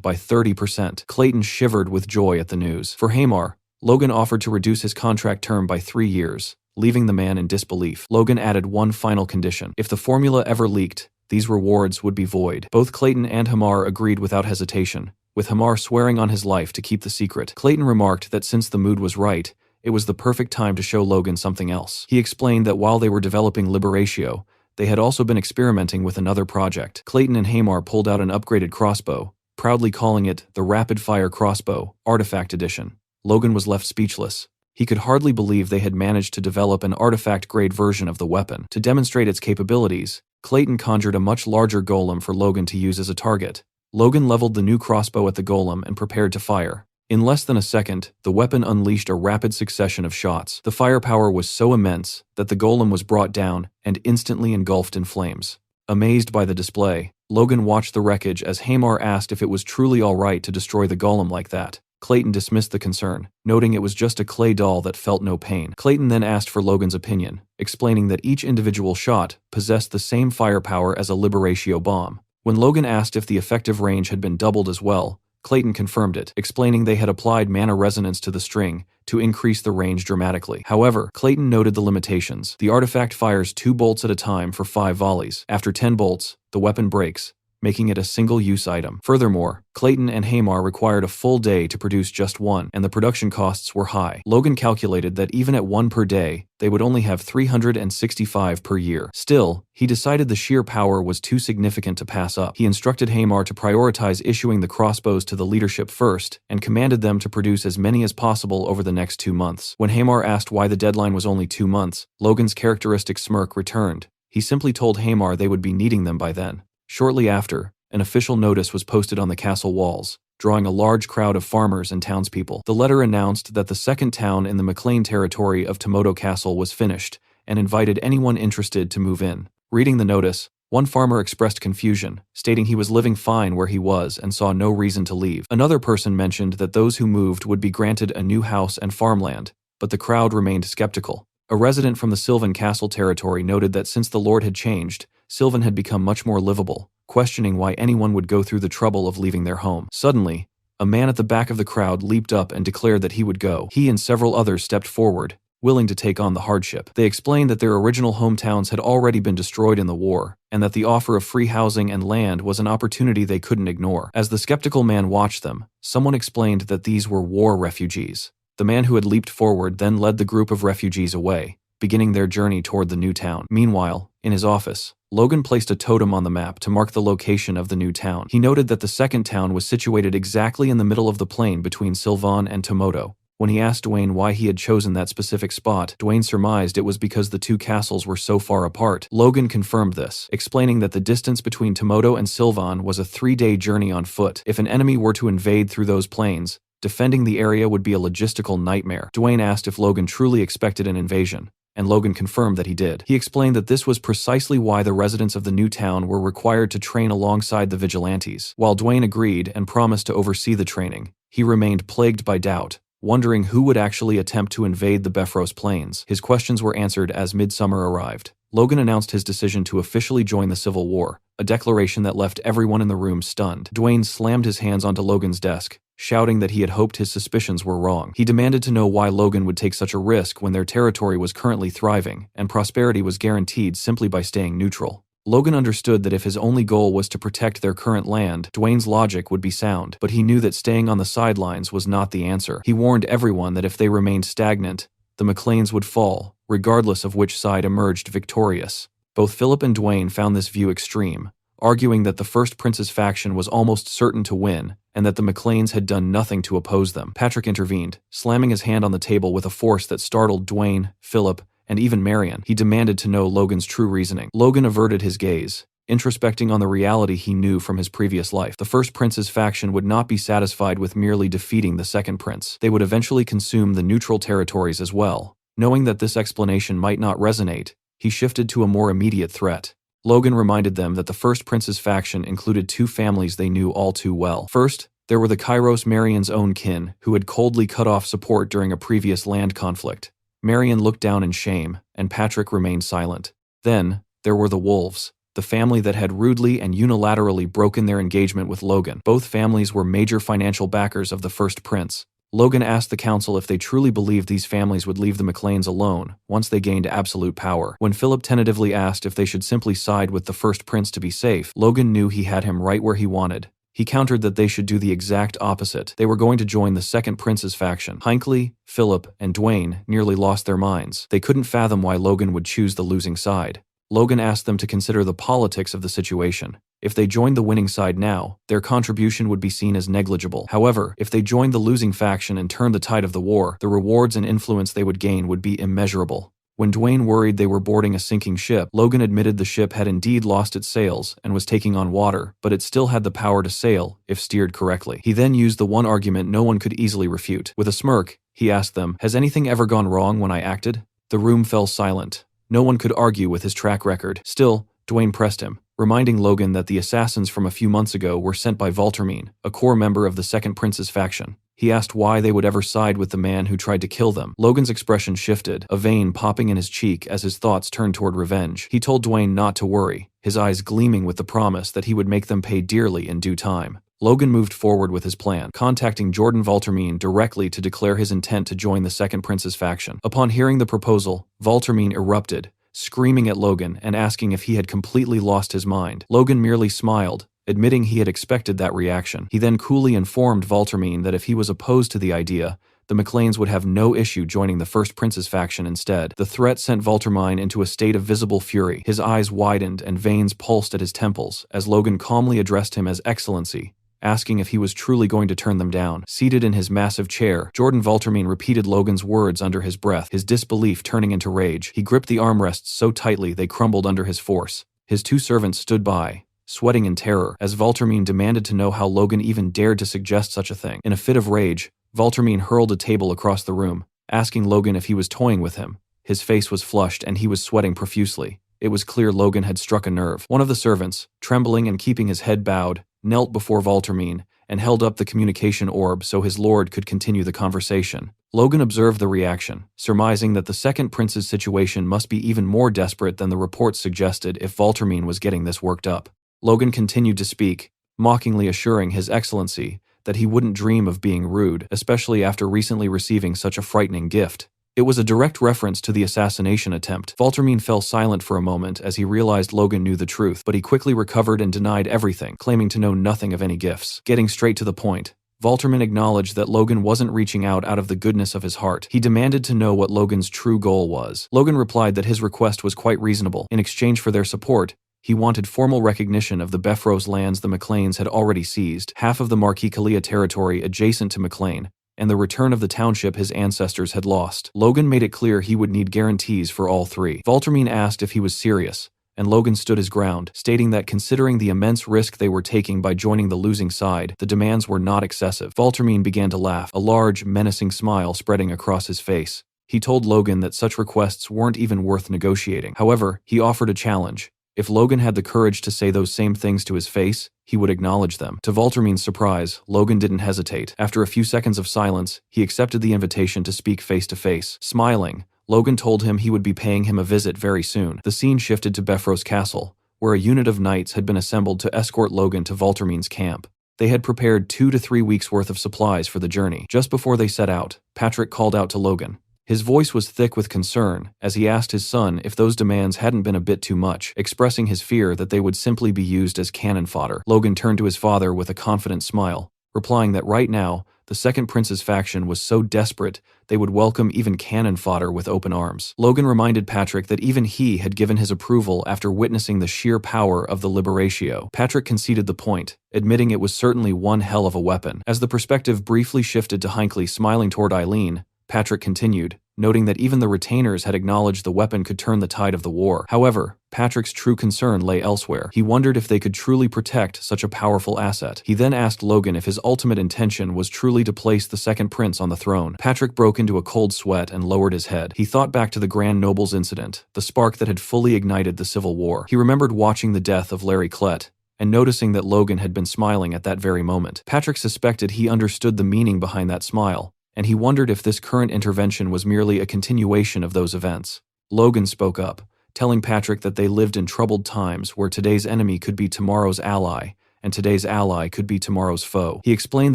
Speaker 1: by 30%. Clayton shivered with joy at the news. For Hamar, Logan offered to reduce his contract term by 3 years, leaving the man in disbelief. Logan added one final condition. If the formula ever leaked, these rewards would be void. Both Clayton and Hamar agreed without hesitation, with Hamar swearing on his life to keep the secret. Clayton remarked that since the mood was right, it was the perfect time to show Logan something else. He explained that while they were developing Liberatio, they had also been experimenting with another project. Clayton and Hamar pulled out an upgraded crossbow, proudly calling it the Rapid Fire Crossbow, Artifact Edition. Logan was left speechless. He could hardly believe they had managed to develop an artifact-grade version of the weapon. To demonstrate its capabilities, Clayton conjured a much larger golem for Logan to use as a target. Logan leveled the new crossbow at the golem and prepared to fire. In less than a second, the weapon unleashed a rapid succession of shots. The firepower was so immense that the golem was brought down and instantly engulfed in flames. Amazed by the display, Logan watched the wreckage as Hamar asked if it was truly all right to destroy the golem like that. Clayton dismissed the concern, noting it was just a clay doll that felt no pain. Clayton then asked for Logan's opinion, explaining that each individual shot possessed the same firepower as a Liberatio bomb. When Logan asked if the effective range had been doubled as well, Clayton confirmed it, explaining they had applied mana resonance to the string to increase the range dramatically. However, Clayton noted the limitations. The artifact fires 2 bolts at a time for 5 volleys. After 10 bolts, the weapon breaks, making it a single-use item. Furthermore, Clayton and Hamar required a full day to produce just one, and the production costs were high. Logan calculated that even at 1 per day, they would only have 365 per year. Still, he decided the sheer power was too significant to pass up. He instructed Hamar to prioritize issuing the crossbows to the leadership first, and commanded them to produce as many as possible over the next 2 months. When Hamar asked why the deadline was only 2 months, Logan's characteristic smirk returned. He simply told Hamar they would be needing them by then. Shortly after, an official notice was posted on the castle walls, drawing a large crowd of farmers and townspeople. The letter announced that the second town in the McLean territory of Tomoto Castle was finished, and invited anyone interested to move in. Reading the notice, one farmer expressed confusion, stating he was living fine where he was and saw no reason to leave. Another person mentioned that those who moved would be granted a new house and farmland, but the crowd remained skeptical. A resident from the Sylvan Castle territory noted that since the Lord had changed, Sylvan had become much more livable, questioning why anyone would go through the trouble of leaving their home. Suddenly, a man at the back of the crowd leaped up and declared that he would go. He and several others stepped forward, willing to take on the hardship. They explained that their original hometowns had already been destroyed in the war, and that the offer of free housing and land was an opportunity they couldn't ignore. As the skeptical man watched them, someone explained that these were war refugees. The man who had leaped forward then led the group of refugees away, beginning their journey toward the new town. Meanwhile, in his office, Logan placed a totem on the map to mark the location of the new town. He noted that the second town was situated exactly in the middle of the plain between Sylvan and Tomoto. When he asked Dwayne why he had chosen that specific spot, Dwayne surmised it was because the two castles were so far apart. Logan confirmed this, explaining that the distance between Tomoto and Sylvan was a 3-day journey on foot. If an enemy were to invade through those plains, defending the area would be a logistical nightmare. Dwayne asked if Logan truly expected an invasion, and Logan confirmed that he did. He explained that this was precisely why the residents of the new town were required to train alongside the vigilantes. While Dwayne agreed and promised to oversee the training, he remained plagued by doubt, wondering who would actually attempt to invade the Bifrost Plains. His questions were answered as midsummer arrived. Logan announced his decision to officially join the Civil War, a declaration that left everyone in the room stunned. Dwayne slammed his hands onto Logan's desk, shouting that he had hoped his suspicions were wrong. He demanded to know why Logan would take such a risk when their territory was currently thriving, and prosperity was guaranteed simply by staying neutral. Logan understood that if his only goal was to protect their current land, Dwayne's logic would be sound, but he knew that staying on the sidelines was not the answer. He warned everyone that if they remained stagnant, the McLeans would fall, regardless of which side emerged victorious. Both Philip and Dwayne found this view extreme, arguing that the First Prince's faction was almost certain to win, and that the McLeans had done nothing to oppose them. Patrick intervened, slamming his hand on the table with a force that startled Dwayne, Philip, and even Marion. He demanded to know Logan's true reasoning. Logan averted his gaze, introspecting on the reality he knew from his previous life. The first prince's faction would not be satisfied with merely defeating the second prince. They would eventually consume the neutral territories as well. Knowing that this explanation might not resonate, he shifted to a more immediate threat. Logan reminded them that the first prince's faction included two families they knew all too well. First, there were the Kairos Marion's own kin, who had coldly cut off support during a previous land conflict. Marion looked down in shame, and Patrick remained silent. Then, there were the Wolves, the family that had rudely and unilaterally broken their engagement with Logan. Both families were major financial backers of the first prince. Logan asked the council if they truly believed these families would leave the McLeans alone once they gained absolute power. When Philip tentatively asked if they should simply side with the first prince to be safe, Logan knew he had him right where he wanted. He countered that they should do the exact opposite. They were going to join the second prince's faction. Hinckley, Philip, and Dwayne nearly lost their minds. They couldn't fathom why Logan would choose the losing side. Logan asked them to consider the politics of the situation. If they joined the winning side now, their contribution would be seen as negligible. However, if they joined the losing faction and turned the tide of the war, the rewards and influence they would gain would be immeasurable. When Dwayne worried they were boarding a sinking ship, Logan admitted the ship had indeed lost its sails and was taking on water, but it still had the power to sail if steered correctly. He then used the one argument no one could easily refute. With a smirk, he asked them, "Has anything ever gone wrong when I acted?" The room fell silent. No one could argue with his track record. Still, Dwayne pressed him, reminding Logan that the assassins from a few months ago were sent by Valtermine, a core member of the second prince's faction. He asked why they would ever side with the man who tried to kill them. Logan's expression shifted, a vein popping in his cheek as his thoughts turned toward revenge. He told Dwayne not to worry, his eyes gleaming with the promise that he would make them pay dearly in due time. Logan moved forward with his plan, contacting Jordan Valtermine directly to declare his intent to join the second prince's faction. Upon hearing the proposal, Valtermine erupted, screaming at Logan and asking if he had completely lost his mind. Logan merely smiled, admitting he had expected that reaction. He then coolly informed Valtermine that if he was opposed to the idea, the McLeans would have no issue joining the first prince's faction instead. The threat sent Valtermine into a state of visible fury. His eyes widened and veins pulsed at his temples as Logan calmly addressed him as Excellency, asking if he was truly going to turn them down. Seated in his massive chair, Jordan Valtermine repeated Logan's words under his breath, his disbelief turning into rage. He gripped the armrests so tightly they crumbled under his force. His two servants stood by, sweating in terror, as Valtermine demanded to know how Logan even dared to suggest such a thing. In a fit of rage, Valtermine hurled a table across the room, asking Logan if he was toying with him. His face was flushed and he was sweating profusely. It was clear Logan had struck a nerve. One of the servants, trembling and keeping his head bowed, knelt before Valtermine and held up the communication orb so his lord could continue the conversation. Logan observed the reaction, surmising that the second prince's situation must be even more desperate than the reports suggested if Valtermine was getting this worked up. Logan continued to speak, mockingly assuring His Excellency that he wouldn't dream of being rude, especially after recently receiving such a frightening gift. It was a direct reference to the assassination attempt. Valtermine fell silent for a moment as he realized Logan knew the truth, but he quickly recovered and denied everything, claiming to know nothing of any gifts. Getting straight to the point, Valtermine acknowledged that Logan wasn't reaching out of the goodness of his heart. He demanded to know what Logan's true goal was. Logan replied that his request was quite reasonable. In exchange for their support, he wanted formal recognition of the Befros lands the McLeans had already seized, half of the Marquis Kalia territory adjacent to McLean, and the return of the township his ancestors had lost. Logan made it clear he would need guarantees for all three. Valtermine asked if he was serious, and Logan stood his ground, stating that considering the immense risk they were taking by joining the losing side, the demands were not excessive. Valtermine began to laugh, a large, menacing smile spreading across his face. He told Logan that such requests weren't even worth negotiating. However, he offered a challenge. If Logan had the courage to say those same things to his face, he would acknowledge them. To Valtermine's surprise, Logan didn't hesitate. After a few seconds of silence, he accepted the invitation to speak face to face. Smiling, Logan told him he would be paying him a visit very soon. The scene shifted to Befros Castle, where a unit of knights had been assembled to escort Logan to Valtermine's camp. They had prepared 2 to 3 weeks' worth of supplies for the journey. Just before they set out, Patrick called out to Logan. His voice was thick with concern as he asked his son if those demands hadn't been a bit too much, expressing his fear that they would simply be used as cannon fodder. Logan turned to his father with a confident smile, replying that right now, the second prince's faction was so desperate they would welcome even cannon fodder with open arms. Logan reminded Patrick that even he had given his approval after witnessing the sheer power of the Liberatio. Patrick conceded the point, admitting it was certainly one hell of a weapon. As the perspective briefly shifted to Hinckley smiling toward Eileen, Patrick continued, noting that even the retainers had acknowledged the weapon could turn the tide of the war. However, Patrick's true concern lay elsewhere. He wondered if they could truly protect such a powerful asset. He then asked Logan if his ultimate intention was truly to place the second prince on the throne. Patrick broke into a cold sweat and lowered his head. He thought back to the Grand Noble's incident, the spark that had fully ignited the Civil War. He remembered watching the death of Larry Klett and noticing that Logan had been smiling at that very moment. Patrick suspected he understood the meaning behind that smile, and he wondered if this current intervention was merely a continuation of those events. Logan spoke up, telling Patrick that they lived in troubled times where today's enemy could be tomorrow's ally, and today's ally could be tomorrow's foe. He explained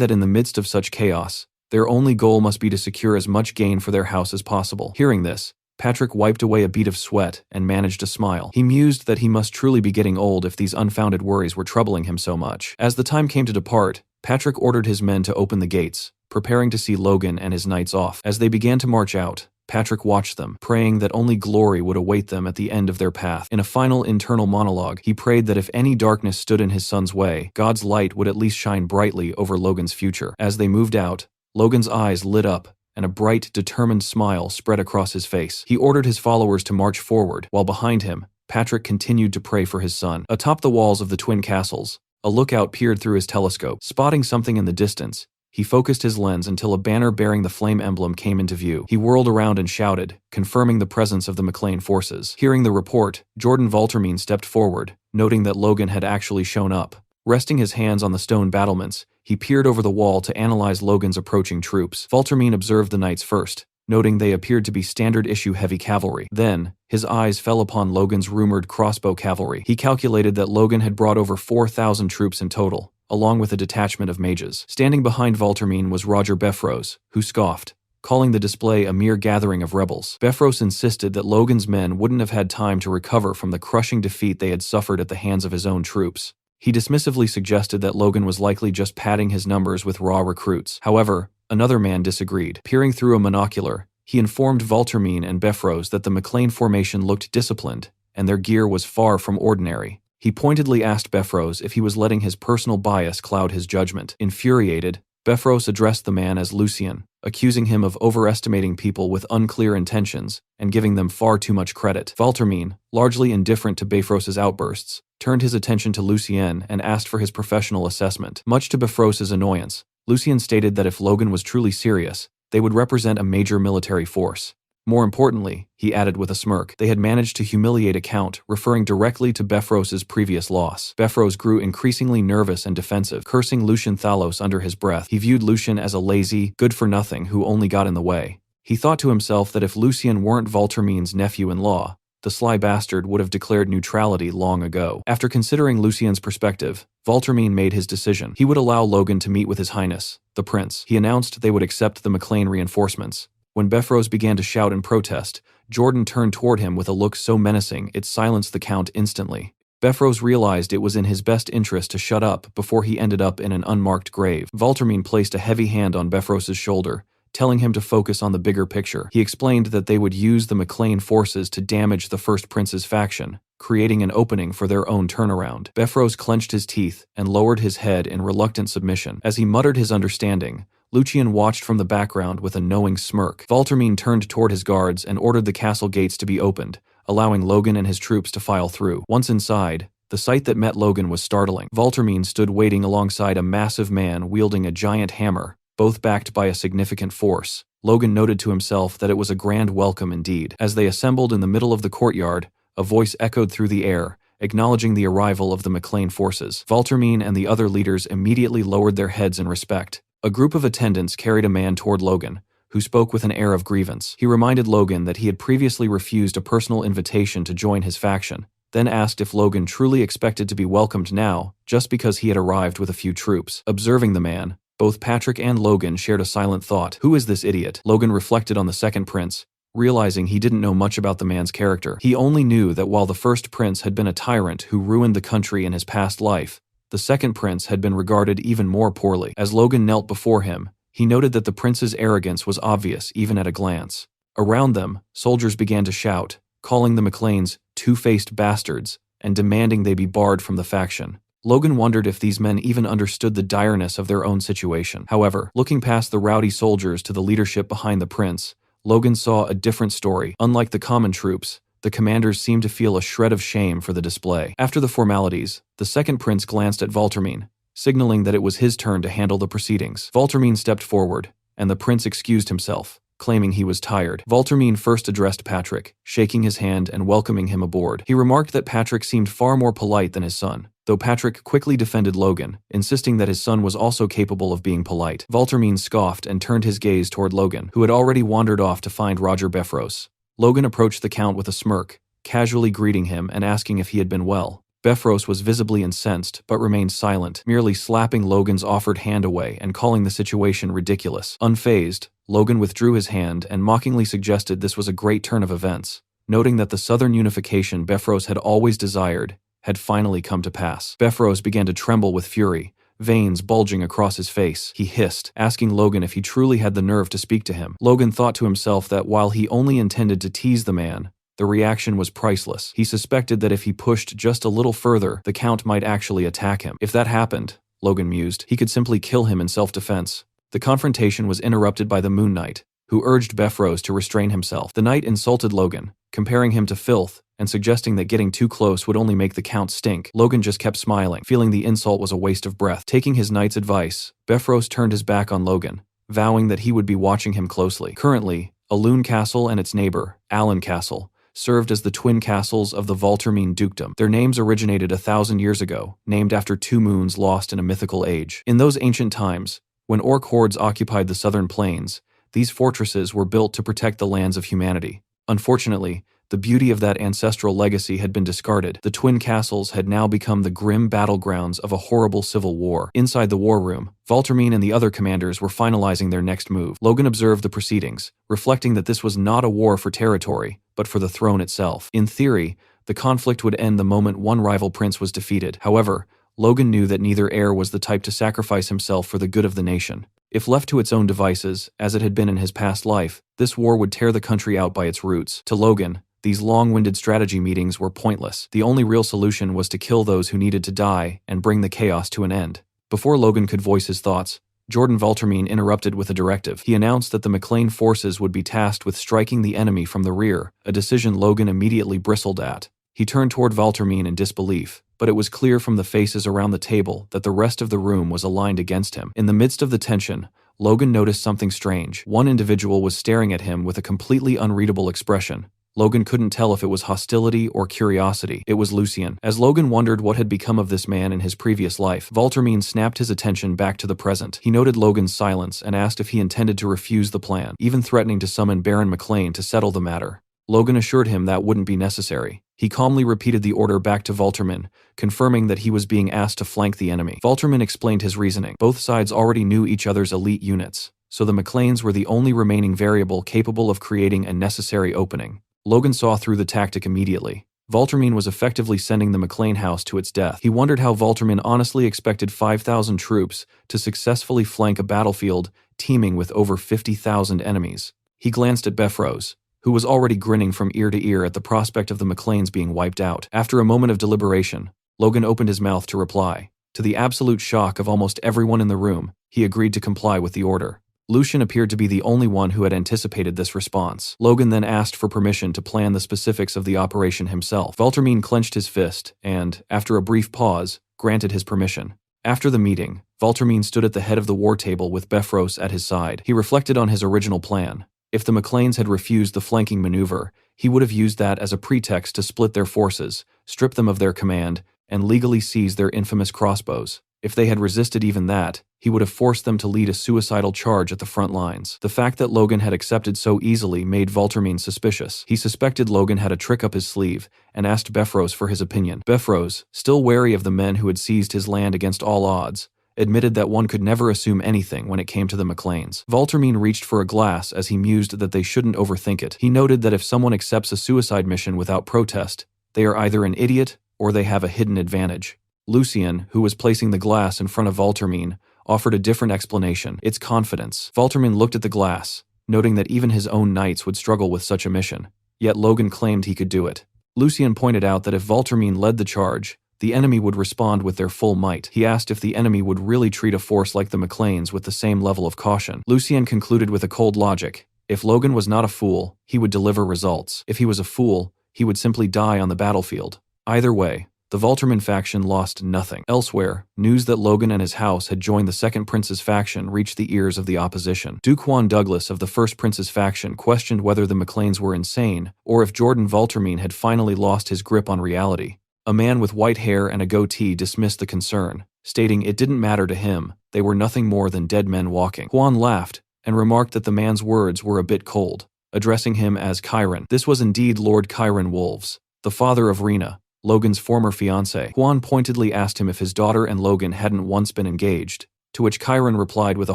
Speaker 1: that in the midst of such chaos, their only goal must be to secure as much gain for their house as possible. Hearing this, Patrick wiped away a bead of sweat and managed a smile. He mused that he must truly be getting old if these unfounded worries were troubling him so much. As the time came to depart, Patrick ordered his men to open the gates, preparing to see Logan and his knights off. As they began to march out, Patrick watched them, praying that only glory would await them at the end of their path. In a final internal monologue, he prayed that if any darkness stood in his son's way, God's light would at least shine brightly over Logan's future. As they moved out, Logan's eyes lit up, and a bright, determined smile spread across his face. He ordered his followers to march forward, while behind him, Patrick continued to pray for his son. Atop the walls of the twin castles, a lookout peered through his telescope. Spotting something in the distance, he focused his lens until a banner bearing the flame emblem came into view. He whirled around and shouted, confirming the presence of the McLean forces. Hearing the report, Jordan Valtermine stepped forward, noting that Logan had actually shown up. Resting his hands on the stone battlements, he peered over the wall to analyze Logan's approaching troops. Valtermine observed the knights first, noting they appeared to be standard-issue heavy cavalry. Then, his eyes fell upon Logan's rumored crossbow cavalry. He calculated that Logan had brought over 4,000 troops in total, along with a detachment of mages. Standing behind Valtermine was Roger Beffrose, who scoffed, calling the display a mere gathering of rebels. Beffrose insisted that Logan's men wouldn't have had time to recover from the crushing defeat they had suffered at the hands of his own troops. He dismissively suggested that Logan was likely just padding his numbers with raw recruits. However, another man disagreed. Peering through a monocular, he informed Valtermine and Beffrose that the McLean formation looked disciplined, and their gear was far from ordinary. He pointedly asked Beffrose if he was letting his personal bias cloud his judgment. Infuriated, Beffrose addressed the man as Lucien, accusing him of overestimating people with unclear intentions and giving them far too much credit. Valtermine, largely indifferent to Beffrose's outbursts, turned his attention to Lucien and asked for his professional assessment. Much to Beffrose's annoyance, Lucien stated that if Logan was truly serious, they would represent a major military force. More importantly, he added with a smirk, they had managed to humiliate a count, referring directly to Beffrose's previous loss. Beffrose grew increasingly nervous and defensive, cursing Lucien Thalos under his breath. He viewed Lucien as a lazy, good-for-nothing who only got in the way. He thought to himself that if Lucien weren't Valtermine's nephew-in-law, the sly bastard would have declared neutrality long ago. After considering Lucien's perspective, Valtermine made his decision. He would allow Logan to meet with His Highness, the Prince. He announced they would accept the McLean reinforcements. When Beffrose began to shout in protest, Jordan turned toward him with a look so menacing it silenced the Count instantly. Beffrose realized it was in his best interest to shut up before he ended up in an unmarked grave. Valtermine placed a heavy hand on Beffrose's shoulder, telling him to focus on the bigger picture. He explained that they would use the McLean forces to damage the First Prince's faction, creating an opening for their own turnaround. Beffrose clenched his teeth and lowered his head in reluctant submission. As he muttered his understanding, Lucien watched from the background with a knowing smirk. Valtermine turned toward his guards and ordered the castle gates to be opened, allowing Logan and his troops to file through. Once inside, the sight that met Logan was startling. Valtermine stood waiting alongside a massive man wielding a giant hammer, both backed by a significant force. Logan noted to himself that it was a grand welcome indeed. As they assembled in the middle of the courtyard, a voice echoed through the air, acknowledging the arrival of the McLean forces. Valtermine and the other leaders immediately lowered their heads in respect. A group of attendants carried a man toward Logan, who spoke with an air of grievance. He reminded Logan that he had previously refused a personal invitation to join his faction, then asked if Logan truly expected to be welcomed now, just because he had arrived with a few troops. Observing the man, both Patrick and Logan shared a silent thought. Who is this idiot? Logan reflected on the second prince, realizing he didn't know much about the man's character. He only knew that while the first prince had been a tyrant who ruined the country in his past life, the second prince had been regarded even more poorly. As Logan knelt before him, he noted that the prince's arrogance was obvious even at a glance. Around them, soldiers began to shout, calling the McLeans two-faced bastards and demanding they be barred from the faction. Logan wondered if these men even understood the direness of their own situation. However, looking past the rowdy soldiers to the leadership behind the prince, Logan saw a different story. Unlike the common troops, the commanders seemed to feel a shred of shame for the display. After the formalities, the second prince glanced at Valtermine, signaling that it was his turn to handle the proceedings. Valtermine stepped forward, and the prince excused himself, claiming he was tired. Valtermine first addressed Patrick, shaking his hand and welcoming him aboard. He remarked that Patrick seemed far more polite than his son, though Patrick quickly defended Logan, insisting that his son was also capable of being polite. Valtermine scoffed and turned his gaze toward Logan, who had already wandered off to find Roger Befros. Logan approached the count with a smirk, casually greeting him and asking if he had been well. Befros was visibly incensed, but remained silent, merely slapping Logan's offered hand away and calling the situation ridiculous. Unfazed, Logan withdrew his hand and mockingly suggested this was a great turn of events, noting that the southern unification Befros had always desired had finally come to pass. Befros began to tremble with fury, veins bulging across his face. He hissed, asking Logan if he truly had the nerve to speak to him. Logan thought to himself that while he only intended to tease the man, the reaction was priceless. He suspected that if he pushed just a little further, the Count might actually attack him. If that happened, Logan mused, he could simply kill him in self-defense. The confrontation was interrupted by the Moon Knight, who urged Befros to restrain himself. The knight insulted Logan, comparing him to filth, and suggesting that getting too close would only make the Count stink. Logan just kept smiling, feeling the insult was a waste of breath. Taking his knight's advice, Befros turned his back on Logan, vowing that he would be watching him closely. Currently, Alun Castle and its neighbor, Allen Castle, served as the twin castles of the Valtermine dukedom. Their names originated 1,000 years ago, named after two moons lost in a mythical age. In those ancient times, when orc hordes occupied the southern plains, these fortresses were built to protect the lands of humanity. Unfortunately, the beauty of that ancestral legacy had been discarded. The twin castles had now become the grim battlegrounds of a horrible civil war. Inside the war room, Valtermine and the other commanders were finalizing their next move. Logan observed the proceedings, reflecting that this was not a war for territory, but for the throne itself. In theory, the conflict would end the moment one rival prince was defeated. However, Logan knew that neither heir was the type to sacrifice himself for the good of the nation. If left to its own devices, as it had been in his past life, this war would tear the country out by its roots. To Logan, these long-winded strategy meetings were pointless. The only real solution was to kill those who needed to die and bring the chaos to an end. Before Logan could voice his thoughts, Jordan Valtermine interrupted with a directive. He announced that the McLean forces would be tasked with striking the enemy from the rear, a decision Logan immediately bristled at. He turned toward Valtermine in disbelief, but it was clear from the faces around the table that the rest of the room was aligned against him. In the midst of the tension, Logan noticed something strange. One individual was staring at him with a completely unreadable expression. Logan couldn't tell if it was hostility or curiosity. It was Lucien. As Logan wondered what had become of this man in his previous life, Valtermine snapped his attention back to the present. He noted Logan's silence and asked if he intended to refuse the plan, even threatening to summon Baron McLean to settle the matter. Logan assured him that wouldn't be necessary. He calmly repeated the order back to Valtermine, confirming that he was being asked to flank the enemy. Valtermine explained his reasoning. Both sides already knew each other's elite units, so the McLeans were the only remaining variable capable of creating a necessary opening. Logan saw through the tactic immediately. Valtermine was effectively sending the McLean house to its death. He wondered how Valtermine honestly expected 5,000 troops to successfully flank a battlefield teeming with over 50,000 enemies. He glanced at Befros, who was already grinning from ear to ear at the prospect of the McLeans being wiped out. After a moment of deliberation, Logan opened his mouth to reply. To the absolute shock of almost everyone in the room, he agreed to comply with the order. Lucien appeared to be the only one who had anticipated this response. Logan then asked for permission to plan the specifics of the operation himself. Valtermine clenched his fist and, after a brief pause, granted his permission. After the meeting, Valtermine stood at the head of the war table with Befros at his side. He reflected on his original plan. If the McLeans had refused the flanking maneuver, he would have used that as a pretext to split their forces, strip them of their command, and legally seize their infamous crossbows. If they had resisted even that, he would have forced them to lead a suicidal charge at the front lines. The fact that Logan had accepted so easily made Valtermine suspicious. He suspected Logan had a trick up his sleeve and asked Befros for his opinion. Befros, still wary of the men who had seized his land against all odds, admitted that one could never assume anything when it came to the McLeans. Valtermine reached for a glass as he mused that they shouldn't overthink it. He noted that if someone accepts a suicide mission without protest, they are either an idiot or they have a hidden advantage. Lucien, who was placing the glass in front of Valtermine, offered a different explanation. It's confidence. Valtermine looked at the glass, noting that even his own knights would struggle with such a mission. Yet Logan claimed he could do it. Lucien pointed out that if Valtermine led the charge, the enemy would respond with their full might. He asked if the enemy would really treat a force like the McLeans with the same level of caution. Lucien concluded with a cold logic. If Logan was not a fool, he would deliver results. If he was a fool, he would simply die on the battlefield. Either way, the Volterman faction lost nothing. Elsewhere, news that Logan and his house had joined the Second Prince's faction reached the ears of the opposition. Duke Juan Douglas of the First Prince's faction questioned whether the McLeans were insane, or if Jordan Voltermean had finally lost his grip on reality. A man with white hair and a goatee dismissed the concern, stating it didn't matter to him, they were nothing more than dead men walking. Juan laughed, and remarked that the man's words were a bit cold, addressing him as Chiron. This was indeed Lord Chiron Wolves, the father of Rena, Logan's former fiancée. Juan pointedly asked him if his daughter and Logan hadn't once been engaged, to which Chiron replied with a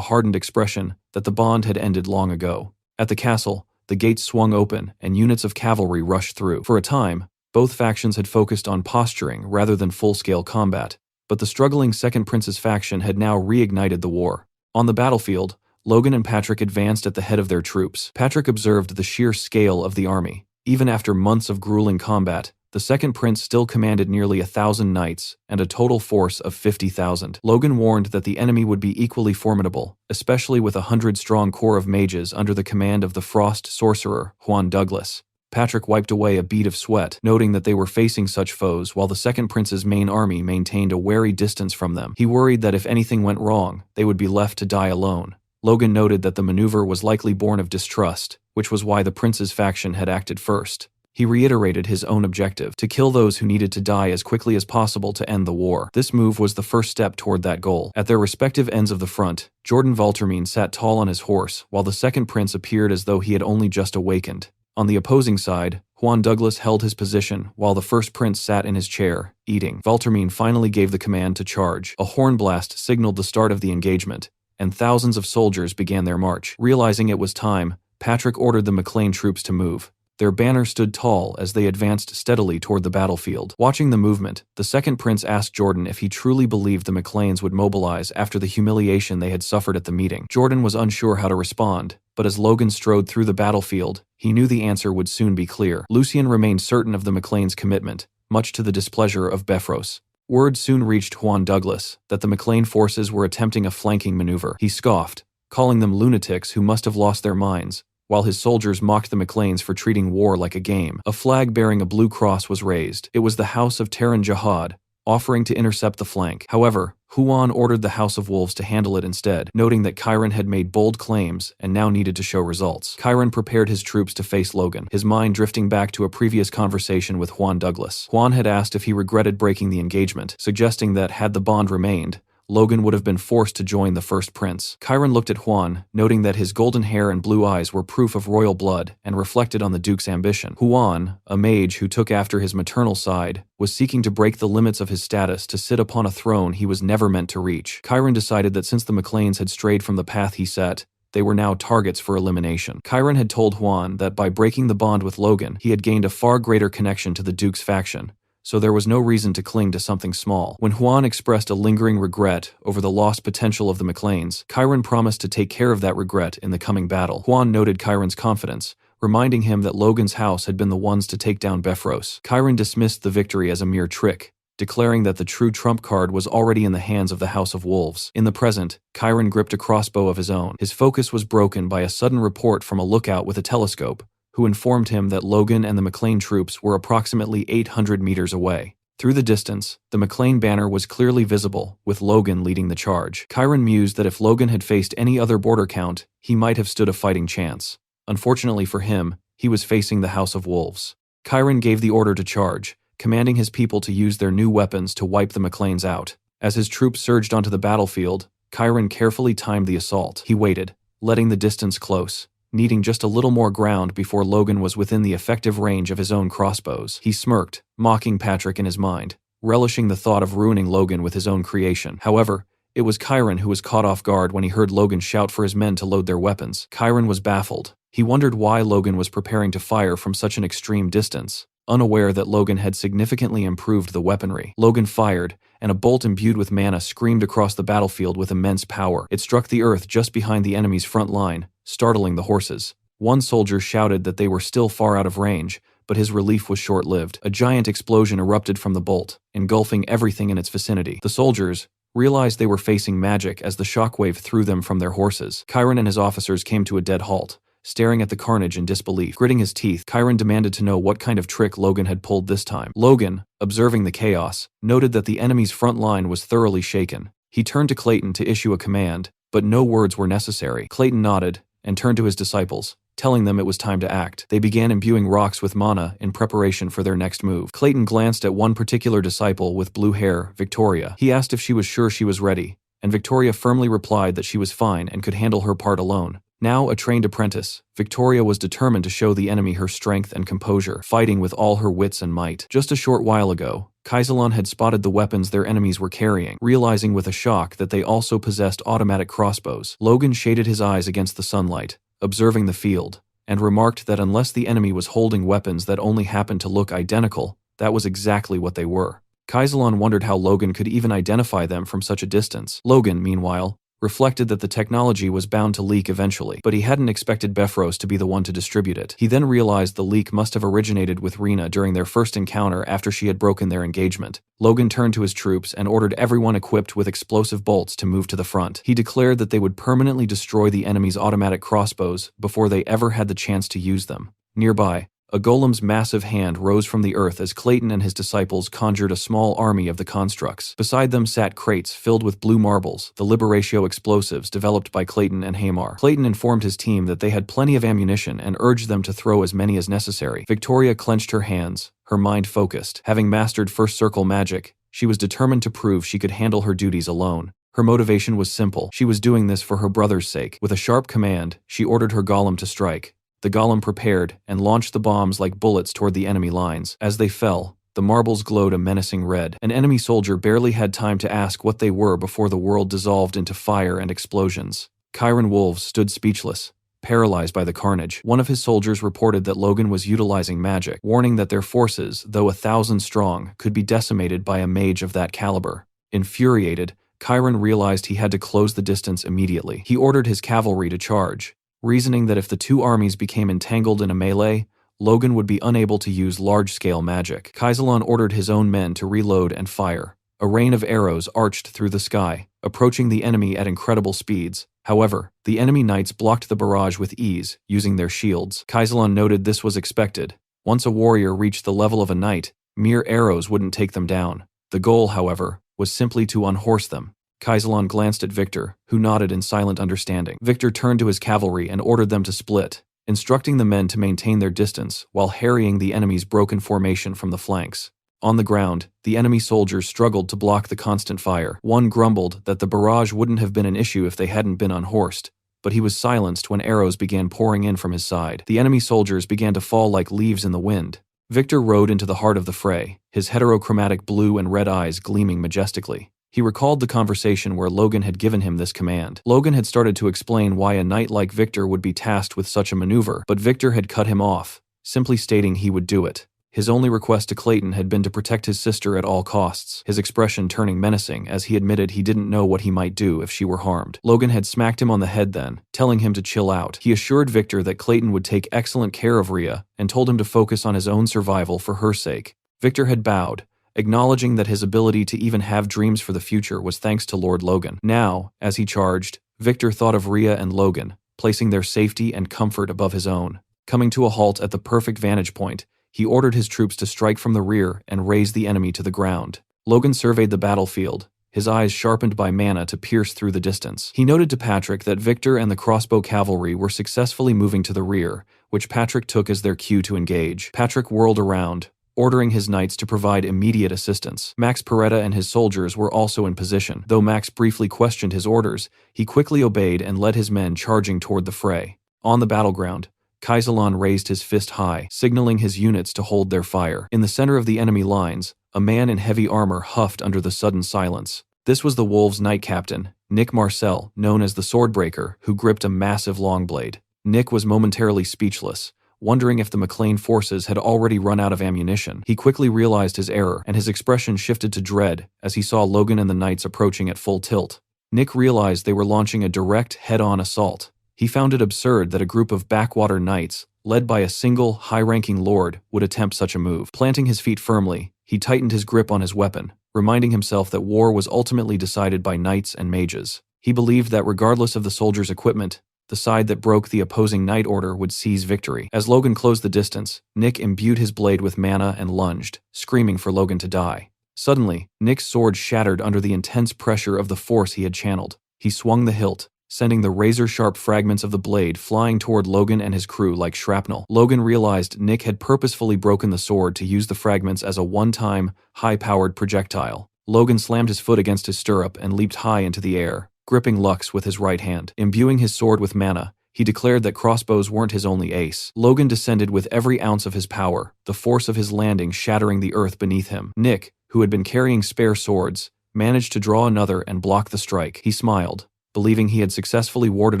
Speaker 1: hardened expression that the bond had ended long ago. At the castle, the gates swung open and units of cavalry rushed through. For a time, both factions had focused on posturing rather than full-scale combat, but the struggling Second Prince's faction had now reignited the war. On the battlefield, Logan and Patrick advanced at the head of their troops. Patrick observed the sheer scale of the army. Even after months of grueling combat, the Second Prince still commanded nearly 1,000 knights and a total force of 50,000. Logan warned that the enemy would be equally formidable, especially with a 100-strong corps of mages under the command of the Frost sorcerer, Juan Douglas. Patrick wiped away a bead of sweat, noting that they were facing such foes while the Second Prince's main army maintained a wary distance from them. He worried that if anything went wrong, they would be left to die alone. Logan noted that the maneuver was likely born of distrust, which was why the prince's faction had acted first. He reiterated his own objective, to kill those who needed to die as quickly as possible to end the war. This move was the first step toward that goal. At their respective ends of the front, Jordan Voltermean sat tall on his horse, while the Second Prince appeared as though he had only just awakened. On the opposing side, Juan Douglas held his position while the First Prince sat in his chair, eating. Voltermean finally gave the command to charge. A horn blast signaled the start of the engagement, and thousands of soldiers began their march. Realizing it was time, Patrick ordered the McLean troops to move. Their banner stood tall as they advanced steadily toward the battlefield. Watching the movement, the Second Prince asked Jordan if he truly believed the McLeans would mobilize after the humiliation they had suffered at the meeting. Jordan was unsure how to respond, but as Logan strode through the battlefield, he knew the answer would soon be clear. Lucien remained certain of the McLeans' commitment, much to the displeasure of Beffros. Word soon reached Juan Douglas that the McLean forces were attempting a flanking maneuver. He scoffed, calling them lunatics who must have lost their minds, while his soldiers mocked the McLeans for treating war like a game. A flag bearing a blue cross was raised. It was the House of Terran Jihad, offering to intercept the flank. However, Juan ordered the House of Wolves to handle it instead, noting that Chiron had made bold claims and now needed to show results. Chiron prepared his troops to face Logan, his mind drifting back to a previous conversation with Juan Douglas. Juan had asked if he regretted breaking the engagement, suggesting that had the bond remained, Logan would have been forced to join the First Prince. Chiron looked at Juan, noting that his golden hair and blue eyes were proof of royal blood and reflected on the Duke's ambition. Juan, a mage who took after his maternal side, was seeking to break the limits of his status to sit upon a throne he was never meant to reach. Chiron decided that since the McLeans had strayed from the path he set, they were now targets for elimination. Chiron had told Juan that by breaking the bond with Logan, he had gained a far greater connection to the Duke's faction, so there was no reason to cling to something small. When Juan expressed a lingering regret over the lost potential of the McLeans, Chiron promised to take care of that regret in the coming battle. Juan noted Chiron's confidence, reminding him that Logan's house had been the ones to take down Beffros. Chiron dismissed the victory as a mere trick, declaring that the true trump card was already in the hands of the House of Wolves. In the present, Chiron gripped a crossbow of his own. His focus was broken by a sudden report from a lookout with a telescope, who informed him that Logan and the McLean troops were approximately 800 meters away. Through the distance, the McLean banner was clearly visible, with Logan leading the charge. Chiron mused that if Logan had faced any other border count, he might have stood a fighting chance. Unfortunately for him, he was facing the House of Wolves. Chiron gave the order to charge, commanding his people to use their new weapons to wipe the McLeans out. As his troops surged onto the battlefield, Chiron carefully timed the assault. He waited, letting the distance close, needing just a little more ground before Logan was within the effective range of his own crossbows. He smirked, mocking Patrick in his mind, relishing the thought of ruining Logan with his own creation. However, it was Chiron who was caught off guard when he heard Logan shout for his men to load their weapons. Chiron was baffled. He wondered why Logan was preparing to fire from such an extreme distance, unaware that Logan had significantly improved the weaponry. Logan fired, and a bolt imbued with mana screamed across the battlefield with immense power. It struck the earth just behind the enemy's front line, startling the horses. One soldier shouted that they were still far out of range, but his relief was short-lived. A giant explosion erupted from the bolt, engulfing everything in its vicinity. The soldiers realized they were facing magic as the shockwave threw them from their horses. Chiron and his officers came to a dead halt, staring at the carnage in disbelief. Gritting his teeth, Chiron demanded to know what kind of trick Logan had pulled this time. Logan, observing the chaos, noted that the enemy's front line was thoroughly shaken. He turned to Clayton to issue a command, but no words were necessary. Clayton nodded and turned to his disciples, telling them it was time to act. They began imbuing rocks with mana in preparation for their next move. Clayton glanced at one particular disciple with blue hair, Victoria. He asked if she was sure she was ready, and Victoria firmly replied that she was fine and could handle her part alone. Now a trained apprentice, Victoria was determined to show the enemy her strength and composure, fighting with all her wits and might. Just a short while ago, Kaisalon had spotted the weapons their enemies were carrying, realizing with a shock that they also possessed automatic crossbows. Logan shaded his eyes against the sunlight, observing the field, and remarked that unless the enemy was holding weapons that only happened to look identical, that was exactly what they were. Kaisalon wondered how Logan could even identify them from such a distance. Logan, meanwhile, reflected that the technology was bound to leak eventually, but he hadn't expected Befros to be the one to distribute it. He then realized the leak must have originated with Rena during their first encounter after she had broken their engagement. Logan turned to his troops and ordered everyone equipped with explosive bolts to move to the front. He declared that they would permanently destroy the enemy's automatic crossbows before they ever had the chance to use them. Nearby, a golem's massive hand rose from the earth as Clayton and his disciples conjured a small army of the constructs. Beside them sat crates filled with blue marbles, the Liberatio explosives developed by Clayton and Hamar. Clayton informed his team that they had plenty of ammunition and urged them to throw as many as necessary. Victoria clenched her hands, her mind focused. Having mastered first circle magic, she was determined to prove she could handle her duties alone. Her motivation was simple. She was doing this for her brother's sake. With a sharp command, she ordered her golem to strike. The golem prepared and launched the bombs like bullets toward the enemy lines. As they fell, the marbles glowed a menacing red. An enemy soldier barely had time to ask what they were before the world dissolved into fire and explosions. Chiron Wolves stood speechless, paralyzed by the carnage. One of his soldiers reported that Logan was utilizing magic, warning that their forces, though 1,000 strong, could be decimated by a mage of that caliber. Infuriated, Chiron realized he had to close the distance immediately. He ordered his cavalry to charge, reasoning that if the two armies became entangled in a melee, Logan would be unable to use large-scale magic. Kaisalon ordered his own men to reload and fire. A rain of arrows arched through the sky, approaching the enemy at incredible speeds. However, the enemy knights blocked the barrage with ease, using their shields. Kaisalon noted this was expected. Once a warrior reached the level of a knight, mere arrows wouldn't take them down. The goal, however, was simply to unhorse them. Kaisalon glanced at Victor, who nodded in silent understanding. Victor turned to his cavalry and ordered them to split, instructing the men to maintain their distance while harrying the enemy's broken formation from the flanks. On the ground, the enemy soldiers struggled to block the constant fire. One grumbled that the barrage wouldn't have been an issue if they hadn't been unhorsed, but he was silenced when arrows began pouring in from his side. The enemy soldiers began to fall like leaves in the wind. Victor rode into the heart of the fray, his heterochromatic blue and red eyes gleaming majestically. He recalled the conversation where Logan had given him this command. Logan had started to explain why a knight like Victor would be tasked with such a maneuver, but Victor had cut him off, simply stating he would do it. His only request to Clayton had been to protect his sister at all costs, his expression turning menacing as he admitted he didn't know what he might do if she were harmed. Logan had smacked him on the head then, telling him to chill out. He assured Victor that Clayton would take excellent care of Rhea and told him to focus on his own survival for her sake. Victor had bowed, acknowledging that his ability to even have dreams for the future was thanks to Lord Logan. Now, as he charged, Victor thought of Rhea and Logan, placing their safety and comfort above his own. Coming to a halt at the perfect vantage point, he ordered his troops to strike from the rear and raze the enemy to the ground. Logan surveyed the battlefield, his eyes sharpened by mana to pierce through the distance. He noted to Patrick that Victor and the crossbow cavalry were successfully moving to the rear, which Patrick took as their cue to engage. Patrick whirled around, ordering his knights to provide immediate assistance. Max Peretta and his soldiers were also in position. Though Max briefly questioned his orders, he quickly obeyed and led his men charging toward the fray. On the battleground, Kaisalon raised his fist high, signaling his units to hold their fire. In the center of the enemy lines, a man in heavy armor huffed under the sudden silence. This was the Wolves' knight captain, Nick Marcel, known as the Swordbreaker, who gripped a massive longblade. Nick was momentarily speechless, wondering if the McLean forces had already run out of ammunition. He quickly realized his error, and his expression shifted to dread as he saw Logan and the knights approaching at full tilt. Nick realized they were launching a direct, head-on assault. He found it absurd that a group of backwater knights, led by a single, high-ranking lord, would attempt such a move. Planting his feet firmly, he tightened his grip on his weapon, reminding himself that war was ultimately decided by knights and mages. He believed that regardless of the soldiers' equipment, The side that broke the opposing knight order would seize victory. As Logan closed the distance, Nick imbued his blade with mana and lunged, screaming for Logan to die. Suddenly, Nick's sword shattered under the intense pressure of the force he had channeled. He swung the hilt, sending the razor-sharp fragments of the blade flying toward Logan and his crew like shrapnel. Logan realized Nick had purposefully broken the sword to use the fragments as a one-time, high-powered projectile. Logan slammed his foot against his stirrup and leaped high into the air, gripping Lux with his right hand. Imbuing his sword with mana, he declared that crossbows weren't his only ace. Logan descended with every ounce of his power, the force of his landing shattering the earth beneath him. Nick, who had been carrying spare swords, managed to draw another and block the strike. He smiled, believing he had successfully warded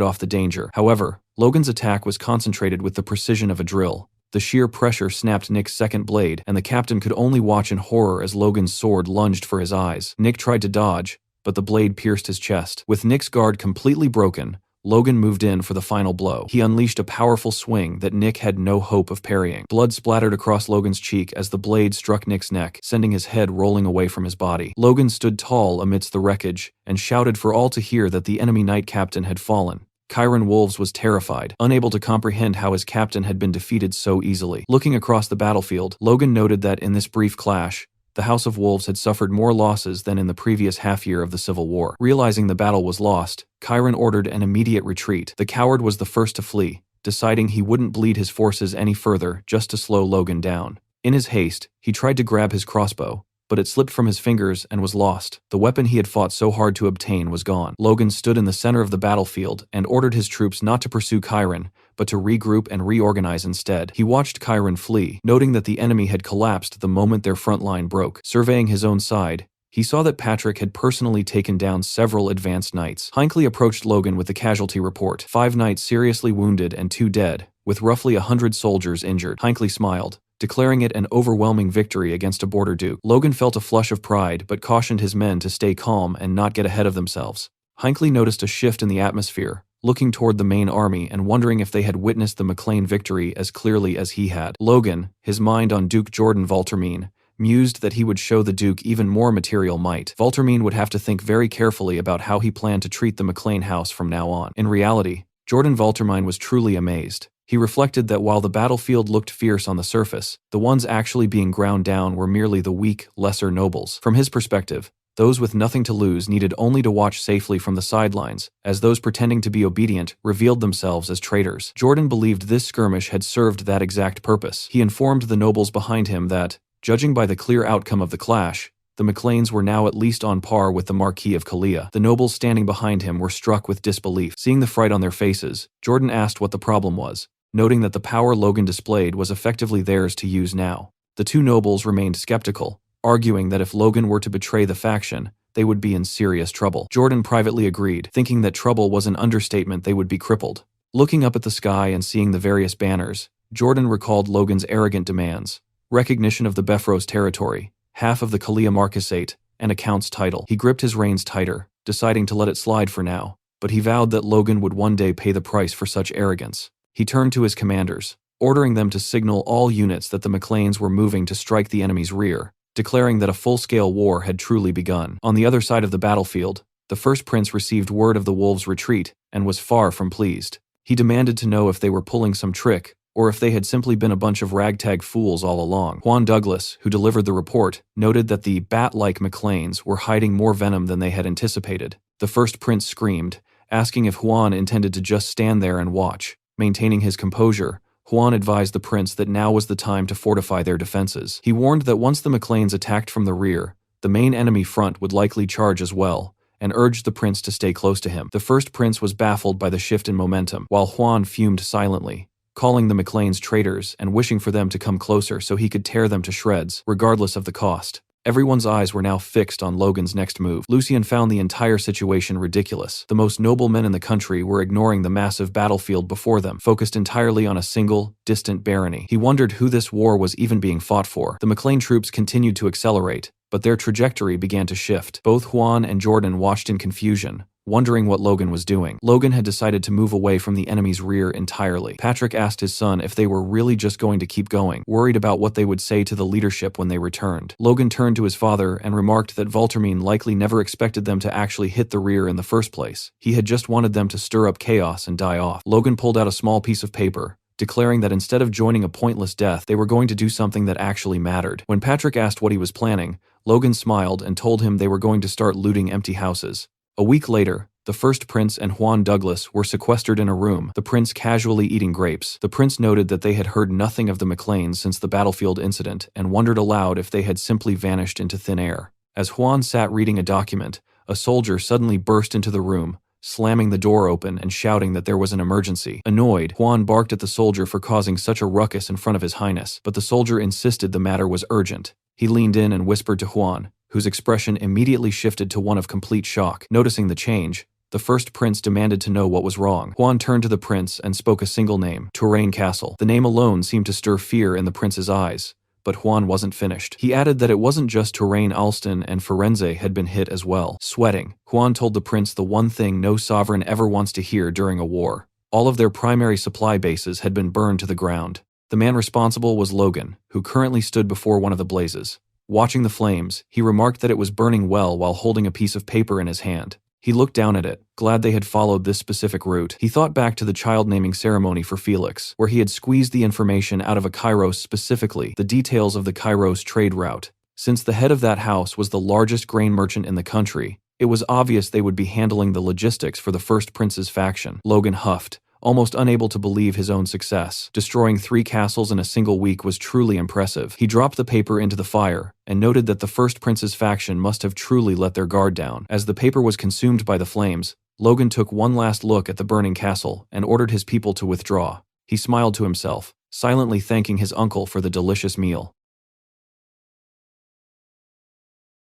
Speaker 1: off the danger. However, Logan's attack was concentrated with the precision of a drill. The sheer pressure snapped Nick's second blade, and the captain could only watch in horror as Logan's sword lunged for his eyes. Nick tried to dodge, but the blade pierced his chest. With Nick's guard completely broken, Logan moved in for the final blow. He unleashed a powerful swing that Nick had no hope of parrying. Blood splattered across Logan's cheek as the blade struck Nick's neck, sending his head rolling away from his body. Logan stood tall amidst the wreckage and shouted for all to hear that the enemy knight captain had fallen. Chiron Wolves was terrified, unable to comprehend how his captain had been defeated so easily. Looking across the battlefield, Logan noted that in this brief clash, the House of Wolves had suffered more losses than in the previous half-year of the Civil War. Realizing the battle was lost, Chiron ordered an immediate retreat. The coward was the first to flee, deciding he wouldn't bleed his forces any further just to slow Logan down. In his haste, he tried to grab his crossbow, but it slipped from his fingers and was lost. The weapon he had fought so hard to obtain was gone. Logan stood in the center of the battlefield and ordered his troops not to pursue Chiron, but to regroup and reorganize instead. He watched Chiron flee, noting that the enemy had collapsed the moment their front line broke. Surveying his own side, he saw that Patrick had personally taken down several advanced knights. Hinckley approached Logan with the casualty report. 5 knights seriously wounded and 2 dead, with roughly 100 soldiers injured. Hinckley smiled, declaring it an overwhelming victory against a border duke. Logan felt a flush of pride but cautioned his men to stay calm and not get ahead of themselves. Hinckley noticed a shift in the atmosphere, looking toward the main army and wondering if they had witnessed the McLean victory as clearly as he had. Logan, his mind on Duke Jordan Valtermine, mused that he would show the Duke even more material might. Valtermine would have to think very carefully about how he planned to treat the McLean house from now on. In reality, Jordan Valtermine was truly amazed. He reflected that while the battlefield looked fierce on the surface, the ones actually being ground down were merely the weak, lesser nobles. From his perspective, those with nothing to lose needed only to watch safely from the sidelines, as those pretending to be obedient revealed themselves as traitors. Jordan believed this skirmish had served that exact purpose. He informed the nobles behind him that, judging by the clear outcome of the clash, the McLeans were now at least on par with the Marquis of Kalia. The nobles standing behind him were struck with disbelief. Seeing the fright on their faces, Jordan asked what the problem was, noting that the power Logan displayed was effectively theirs to use now. The 2 nobles remained skeptical, arguing that if Logan were to betray the faction, they would be in serious trouble. Jordan privately agreed, thinking that trouble was an understatement. They would be crippled. Looking up at the sky and seeing the various banners, Jordan recalled Logan's arrogant demands: recognition of the Befros territory, half of the Kalia Marquisate, and a count's title. He gripped his reins tighter, deciding to let it slide for now, but he vowed that Logan would one day pay the price for such arrogance. He turned to his commanders, ordering them to signal all units that the McLeans were moving to strike the enemy's rear, declaring that a full-scale war had truly begun. On the other side of the battlefield, the first prince received word of the wolves' retreat and was far from pleased. He demanded to know if they were pulling some trick, or if they had simply been a bunch of ragtag fools all along. Juan Douglas, who delivered the report, noted that the bat-like McLeans were hiding more venom than they had anticipated. The first prince screamed, asking if Juan intended to just stand there and watch. Maintaining his composure, Juan advised the prince that now was the time to fortify their defenses. He warned that once the McLeans attacked from the rear, the main enemy front would likely charge as well, and urged the prince to stay close to him. The first prince was baffled by the shift in momentum, while Juan fumed silently, calling the McLeans traitors and wishing for them to come closer so he could tear them to shreds, regardless of the cost. Everyone's eyes were now fixed on Logan's next move. Lucian found the entire situation ridiculous. The most noble men in the country were ignoring the massive battlefield before them, focused entirely on a single, distant barony. He wondered who this war was even being fought for. The McLean troops continued to accelerate, but their trajectory began to shift. Both Juan and Jordan watched in confusion, wondering what Logan was doing. Logan had decided to move away from the enemy's rear entirely. Patrick asked his son if they were really just going to keep going, worried about what they would say to the leadership when they returned. Logan turned to his father and remarked that Valtermine likely never expected them to actually hit the rear in the first place. He had just wanted them to stir up chaos and die off. Logan pulled out a small piece of paper, declaring that instead of joining a pointless death, they were going to do something that actually mattered. When Patrick asked what he was planning, Logan smiled and told him they were going to start looting empty houses. A week later, the first prince and Juan Douglas were sequestered in a room, the prince casually eating grapes. The prince noted that they had heard nothing of the McLeans since the battlefield incident and wondered aloud if they had simply vanished into thin air. As Juan sat reading a document, a soldier suddenly burst into the room, slamming the door open and shouting that there was an emergency. Annoyed, Juan barked at the soldier for causing such a ruckus in front of His Highness, but the soldier insisted the matter was urgent. He leaned in and whispered to Juan, whose expression immediately shifted to one of complete shock. Noticing the change, the first prince demanded to know what was wrong. Juan turned to the prince and spoke a single name, Touraine Castle. The name alone seemed to stir fear in the prince's eyes, but Juan wasn't finished. He added that it wasn't just Touraine, Alston, and Firenze had been hit as well. Sweating, Juan told the prince the one thing no sovereign ever wants to hear during a war. All of their primary supply bases had been burned to the ground. The man responsible was Logan, who currently stood before one of the blazes. Watching the flames, he remarked that it was burning well while holding a piece of paper in his hand. He looked down at it, glad they had followed this specific route. He thought back to the child naming ceremony for Felix, where he had squeezed the information out of a Kairos, specifically the details of the Kairos trade route. Since the head of that house was the largest grain merchant in the country, it was obvious they would be handling the logistics for the First Prince's faction. Logan huffed, almost unable to believe his own success. Destroying 3 castles in a single week was truly impressive. He dropped the paper into the fire and noted that the First Prince's faction must have truly let their guard down. As the paper was consumed by the flames, Logan took one last look at the burning castle and ordered his people to withdraw. He smiled to himself, silently thanking his uncle for the delicious meal.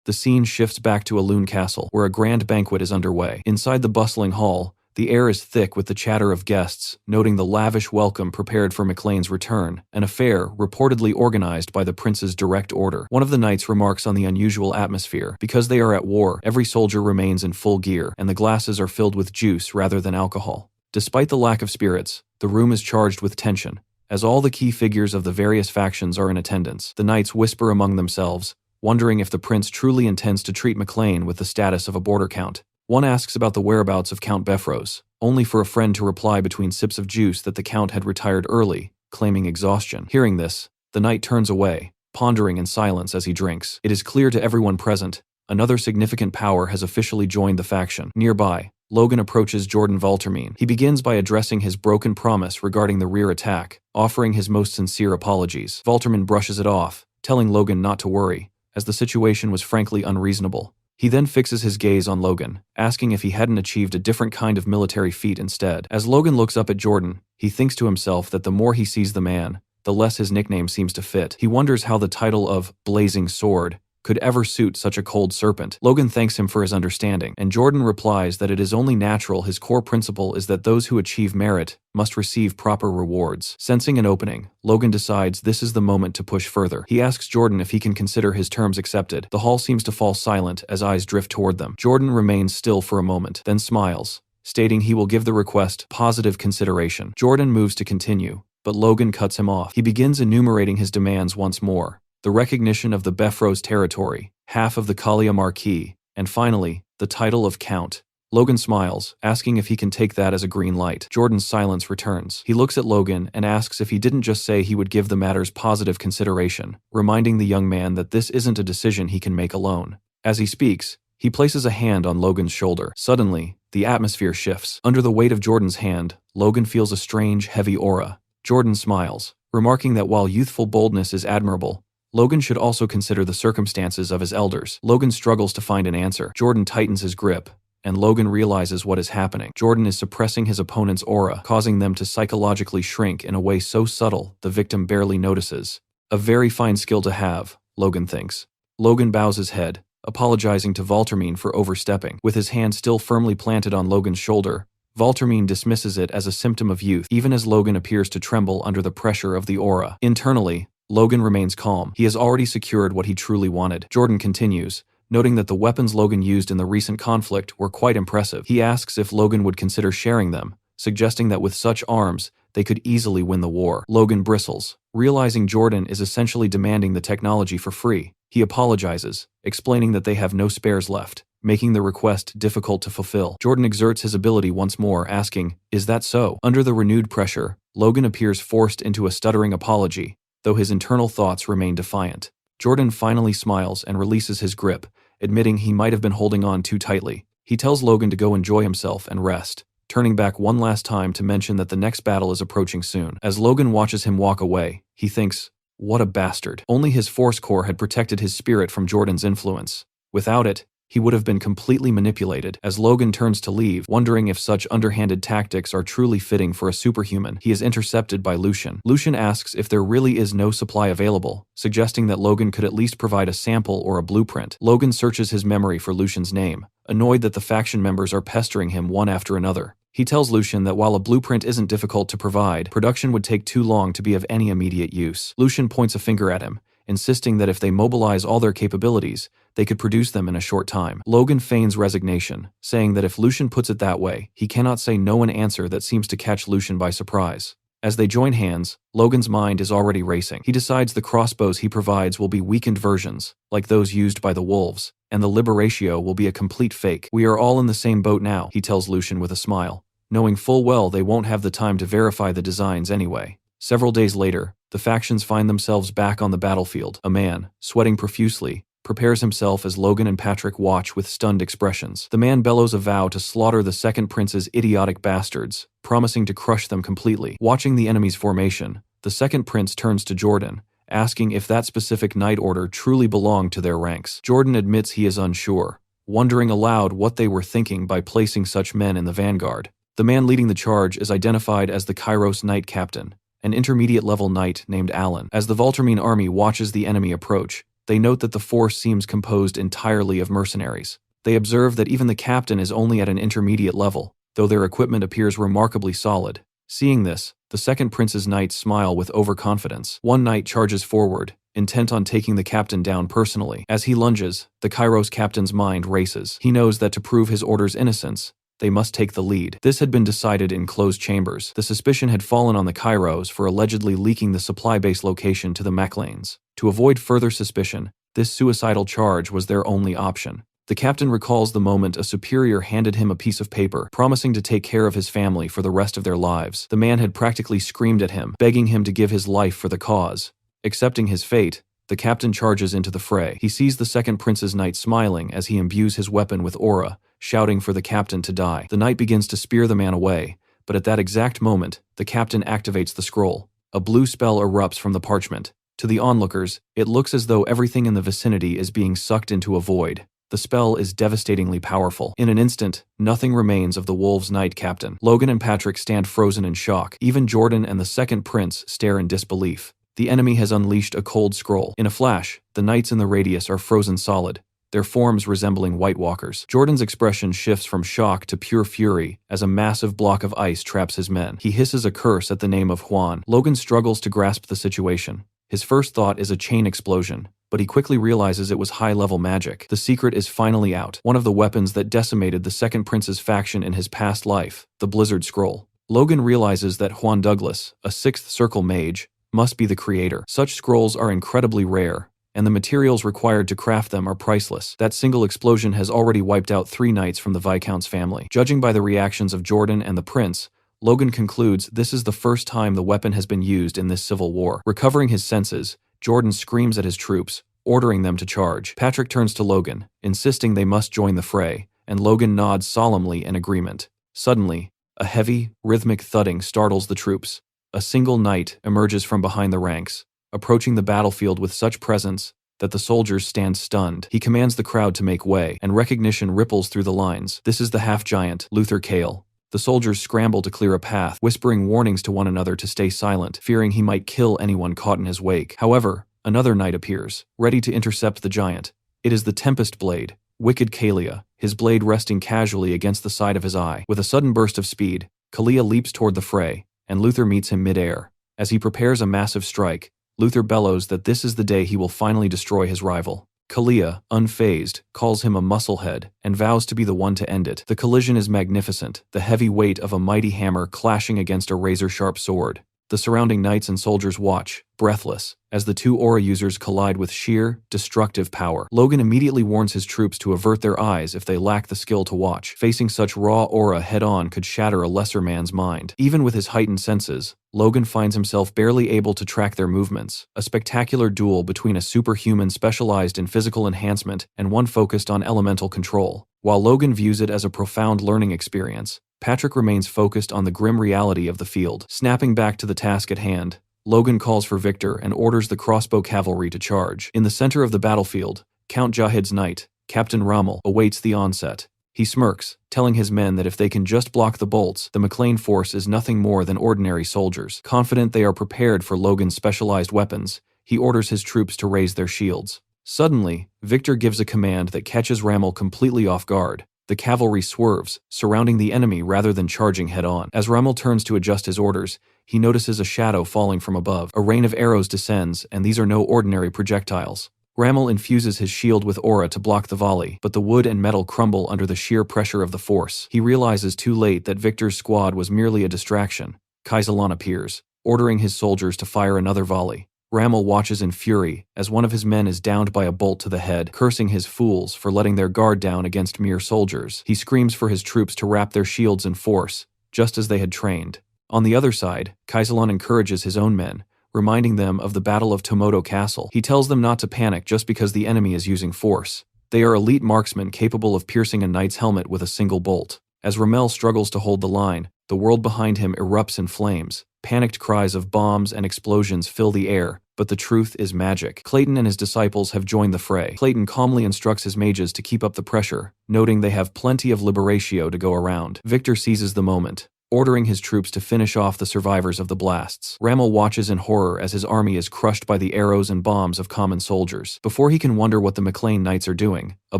Speaker 1: The scene shifts back to Alun Castle, where a grand banquet is underway. Inside the bustling hall, the air is thick with the chatter of guests, noting the lavish welcome prepared for McLean's return, an affair reportedly organized by the prince's direct order. One of the knights remarks on the unusual atmosphere. Because they are at war, every soldier remains in full gear, and the glasses are filled with juice rather than alcohol. Despite the lack of spirits, the room is charged with tension, as all the key figures of the various factions are in attendance. The knights whisper among themselves, wondering if the prince truly intends to treat McLean with the status of a border count. One asks about the whereabouts of Count Beffrose, only for a friend to reply between sips of juice that the count had retired early, claiming exhaustion. Hearing this, the knight turns away, pondering in silence as he drinks. It is clear to everyone present, another significant power has officially joined the faction. Nearby, Logan approaches Jordan Valtermine. He begins by addressing his broken promise regarding the rear attack, offering his most sincere apologies. Valtermine brushes it off, telling Logan not to worry, as the situation was frankly unreasonable. He then fixes his gaze on Logan, asking if he hadn't achieved a different kind of military feat instead. As Logan looks up at Jordan, he thinks to himself that the more he sees the man, the less his nickname seems to fit. He wonders how the title of Blazing Sword could ever suit such a cold serpent. Logan thanks him for his understanding, and Jordan replies that it is only natural. His core principle is that those who achieve merit must receive proper rewards. Sensing an opening, Logan decides this is the moment to push further. He asks Jordan if he can consider his terms accepted. The hall seems to fall silent as eyes drift toward them. Jordan remains still for a moment, then smiles, stating he will give the request positive consideration. Jordan moves to continue, but Logan cuts him off. He begins enumerating his demands once more. The recognition of the Beffrose territory, half of the Kalia Marquis, and finally, the title of Count. Logan smiles, asking if he can take that as a green light. Jordan's silence returns. He looks at Logan and asks if he didn't just say he would give the matters positive consideration, reminding the young man that this isn't a decision he can make alone. As he speaks, he places a hand on Logan's shoulder. Suddenly, the atmosphere shifts. Under the weight of Jordan's hand, Logan feels a strange, heavy aura. Jordan smiles, remarking that while youthful boldness is admirable, Logan should also consider the circumstances of his elders. Logan struggles to find an answer. Jordan tightens his grip, and Logan realizes what is happening. Jordan is suppressing his opponent's aura, causing them to psychologically shrink in a way so subtle the victim barely notices. A very fine skill to have, Logan thinks. Logan bows his head, apologizing to Valtermine for overstepping. With his hand still firmly planted on Logan's shoulder, Valtermine dismisses it as a symptom of youth, even as Logan appears to tremble under the pressure of the aura. Internally, Logan remains calm. He has already secured what he truly wanted. Jordan continues, noting that the weapons Logan used in the recent conflict were quite impressive. He asks if Logan would consider sharing them, suggesting that with such arms, they could easily win the war. Logan bristles, realizing Jordan is essentially demanding the technology for free. He apologizes, explaining that they have no spares left, making the request difficult to fulfill. Jordan exerts his ability once more, asking, "Is that so?" Under the renewed pressure, Logan appears forced into a stuttering apology, though his internal thoughts remain defiant. Jordan finally smiles and releases his grip, admitting he might have been holding on too tightly. He tells Logan to go enjoy himself and rest, turning back one last time to mention that the next battle is approaching soon. As Logan watches him walk away, he thinks, "What a bastard." Only his force core had protected his spirit from Jordan's influence. Without it, he would have been completely manipulated. As Logan turns to leave, wondering if such underhanded tactics are truly fitting for a superhuman, he is intercepted by Lucian. Lucian asks if there really is no supply available, suggesting that Logan could at least provide a sample or a blueprint. Logan searches his memory for Lucian's name, annoyed that the faction members are pestering him one after another. He tells Lucian that while a blueprint isn't difficult to provide, production would take too long to be of any immediate use. Lucian points a finger at him, insisting that if they mobilize all their capabilities, they could produce them in a short time. Logan feigns resignation, saying that if Lucian puts it that way, he cannot say no an answer that seems to catch Lucian by surprise. As they join hands, Logan's mind is already racing. He decides the crossbows he provides will be weakened versions, like those used by the wolves, and the Liberatio will be a complete fake. "We are all in the same boat now," he tells Lucian with a smile, knowing full well they won't have the time to verify the designs anyway. Several days later, the factions find themselves back on the battlefield. A man, sweating profusely, prepares himself as Logan and Patrick watch with stunned expressions. The man bellows a vow to slaughter the second prince's idiotic bastards, promising to crush them completely. Watching the enemy's formation, the second prince turns to Jordan, asking if that specific knight order truly belonged to their ranks. Jordan admits he is unsure, wondering aloud what they were thinking by placing such men in the vanguard. The man leading the charge is identified as the Kairos Knight Captain, an intermediate-level knight named Alan. As the Valtermine army watches the enemy approach, they note that the force seems composed entirely of mercenaries. They observe that even the captain is only at an intermediate level, though their equipment appears remarkably solid. Seeing this, the second prince's knights smile with overconfidence. One knight charges forward, intent on taking the captain down personally. As he lunges, the Kairos captain's mind races. He knows that to prove his order's innocence, they must take the lead. This had been decided in closed chambers. The suspicion had fallen on the Kairos for allegedly leaking the supply base location to the Maclanes. To avoid further suspicion, this suicidal charge was their only option. The captain recalls the moment a superior handed him a piece of paper, promising to take care of his family for the rest of their lives. The man had practically screamed at him, begging him to give his life for the cause. Accepting his fate, the captain charges into the fray. He sees the second prince's knight smiling as he imbues his weapon with aura, shouting for the captain to die. The knight begins to spear the man away, but at that exact moment, the captain activates the scroll. A blue spell erupts from the parchment. To the onlookers, it looks as though everything in the vicinity is being sucked into a void. The spell is devastatingly powerful. In an instant, nothing remains of the Wolves' Knight Captain. Logan and Patrick stand frozen in shock. Even Jordan and the second prince stare in disbelief. The enemy has unleashed a cold scroll. In a flash, the knights in the radius are frozen solid, their forms resembling White Walkers. Jordan's expression shifts from shock to pure fury as a massive block of ice traps his men. He hisses a curse at the name of Juan. Logan struggles to grasp the situation. His first thought is a chain explosion, but he quickly realizes it was high-level magic. The secret is finally out, one of the weapons that decimated the second prince's faction in his past life, the Blizzard Scroll. Logan realizes that Juan Douglas, a Sixth Circle mage, must be the creator. Such scrolls are incredibly rare, and the materials required to craft them are priceless. That single explosion has already wiped out 3 knights from the Viscount's family. Judging by the reactions of Jordan and the prince, Logan concludes this is the first time the weapon has been used in this civil war. Recovering his senses, Jordan screams at his troops, ordering them to charge. Patrick turns to Logan, insisting they must join the fray, and Logan nods solemnly in agreement. Suddenly, a heavy, rhythmic thudding startles the troops. A single knight emerges from behind the ranks, approaching the battlefield with such presence that the soldiers stand stunned. He commands the crowd to make way, and recognition ripples through the lines. This is the half-giant, Luther Kale. The soldiers scramble to clear a path, whispering warnings to one another to stay silent, fearing he might kill anyone caught in his wake. However, another knight appears, ready to intercept the giant. It is the Tempest Blade, Wicked Kalia, his blade resting casually against the side of his eye. With a sudden burst of speed, Kalia leaps toward the fray, and Luther meets him mid-air. As he prepares a massive strike, Luther bellows that this is the day he will finally destroy his rival. Kalia, unfazed, calls him a musclehead and vows to be the one to end it. The collision is magnificent, the heavy weight of a mighty hammer clashing against a razor-sharp sword. The surrounding knights and soldiers watch, breathless, as the two aura users collide with sheer, destructive power. Logan immediately warns his troops to avert their eyes if they lack the skill to watch. Facing such raw aura head-on could shatter a lesser man's mind. Even with his heightened senses, Logan finds himself barely able to track their movements. A spectacular duel between a superhuman specialized in physical enhancement and one focused on elemental control. While Logan views it as a profound learning experience, Patrick remains focused on the grim reality of the field. Snapping back to the task at hand, Logan calls for Victor and orders the crossbow cavalry to charge. In the center of the battlefield, Count Jahid's knight, Captain Rommel, awaits the onset. He smirks, telling his men that if they can just block the bolts, the McLean force is nothing more than ordinary soldiers. Confident they are prepared for Logan's specialized weapons, he orders his troops to raise their shields. Suddenly, Victor gives a command that catches Rommel completely off guard. The cavalry swerves, surrounding the enemy rather than charging head-on. As Rommel turns to adjust his orders, he notices a shadow falling from above. A rain of arrows descends, and these are no ordinary projectiles. Rommel infuses his shield with aura to block the volley, but the wood and metal crumble under the sheer pressure of the force. He realizes too late that Victor's squad was merely a distraction. Kaisalan appears, ordering his soldiers to fire another volley. Rommel watches in fury as one of his men is downed by a bolt to the head, cursing his fools for letting their guard down against mere soldiers. He screams for his troops to wrap their shields in force, just as they had trained. On the other side, Kaisalan encourages his own men, reminding them of the Battle of Tomoto Castle. He tells them not to panic just because the enemy is using force. They are elite marksmen capable of piercing a knight's helmet with a single bolt. As Rommel struggles to hold the line, the world behind him erupts in flames. Panicked cries of bombs and explosions fill the air, but the truth is magic. Clayton and his disciples have joined the fray. Clayton calmly instructs his mages to keep up the pressure, noting they have plenty of liberatio to go around. Victor seizes the moment, ordering his troops to finish off the survivors of the blasts. Rommel watches in horror as his army is crushed by the arrows and bombs of common soldiers. Before he can wonder what the McLean Knights are doing, a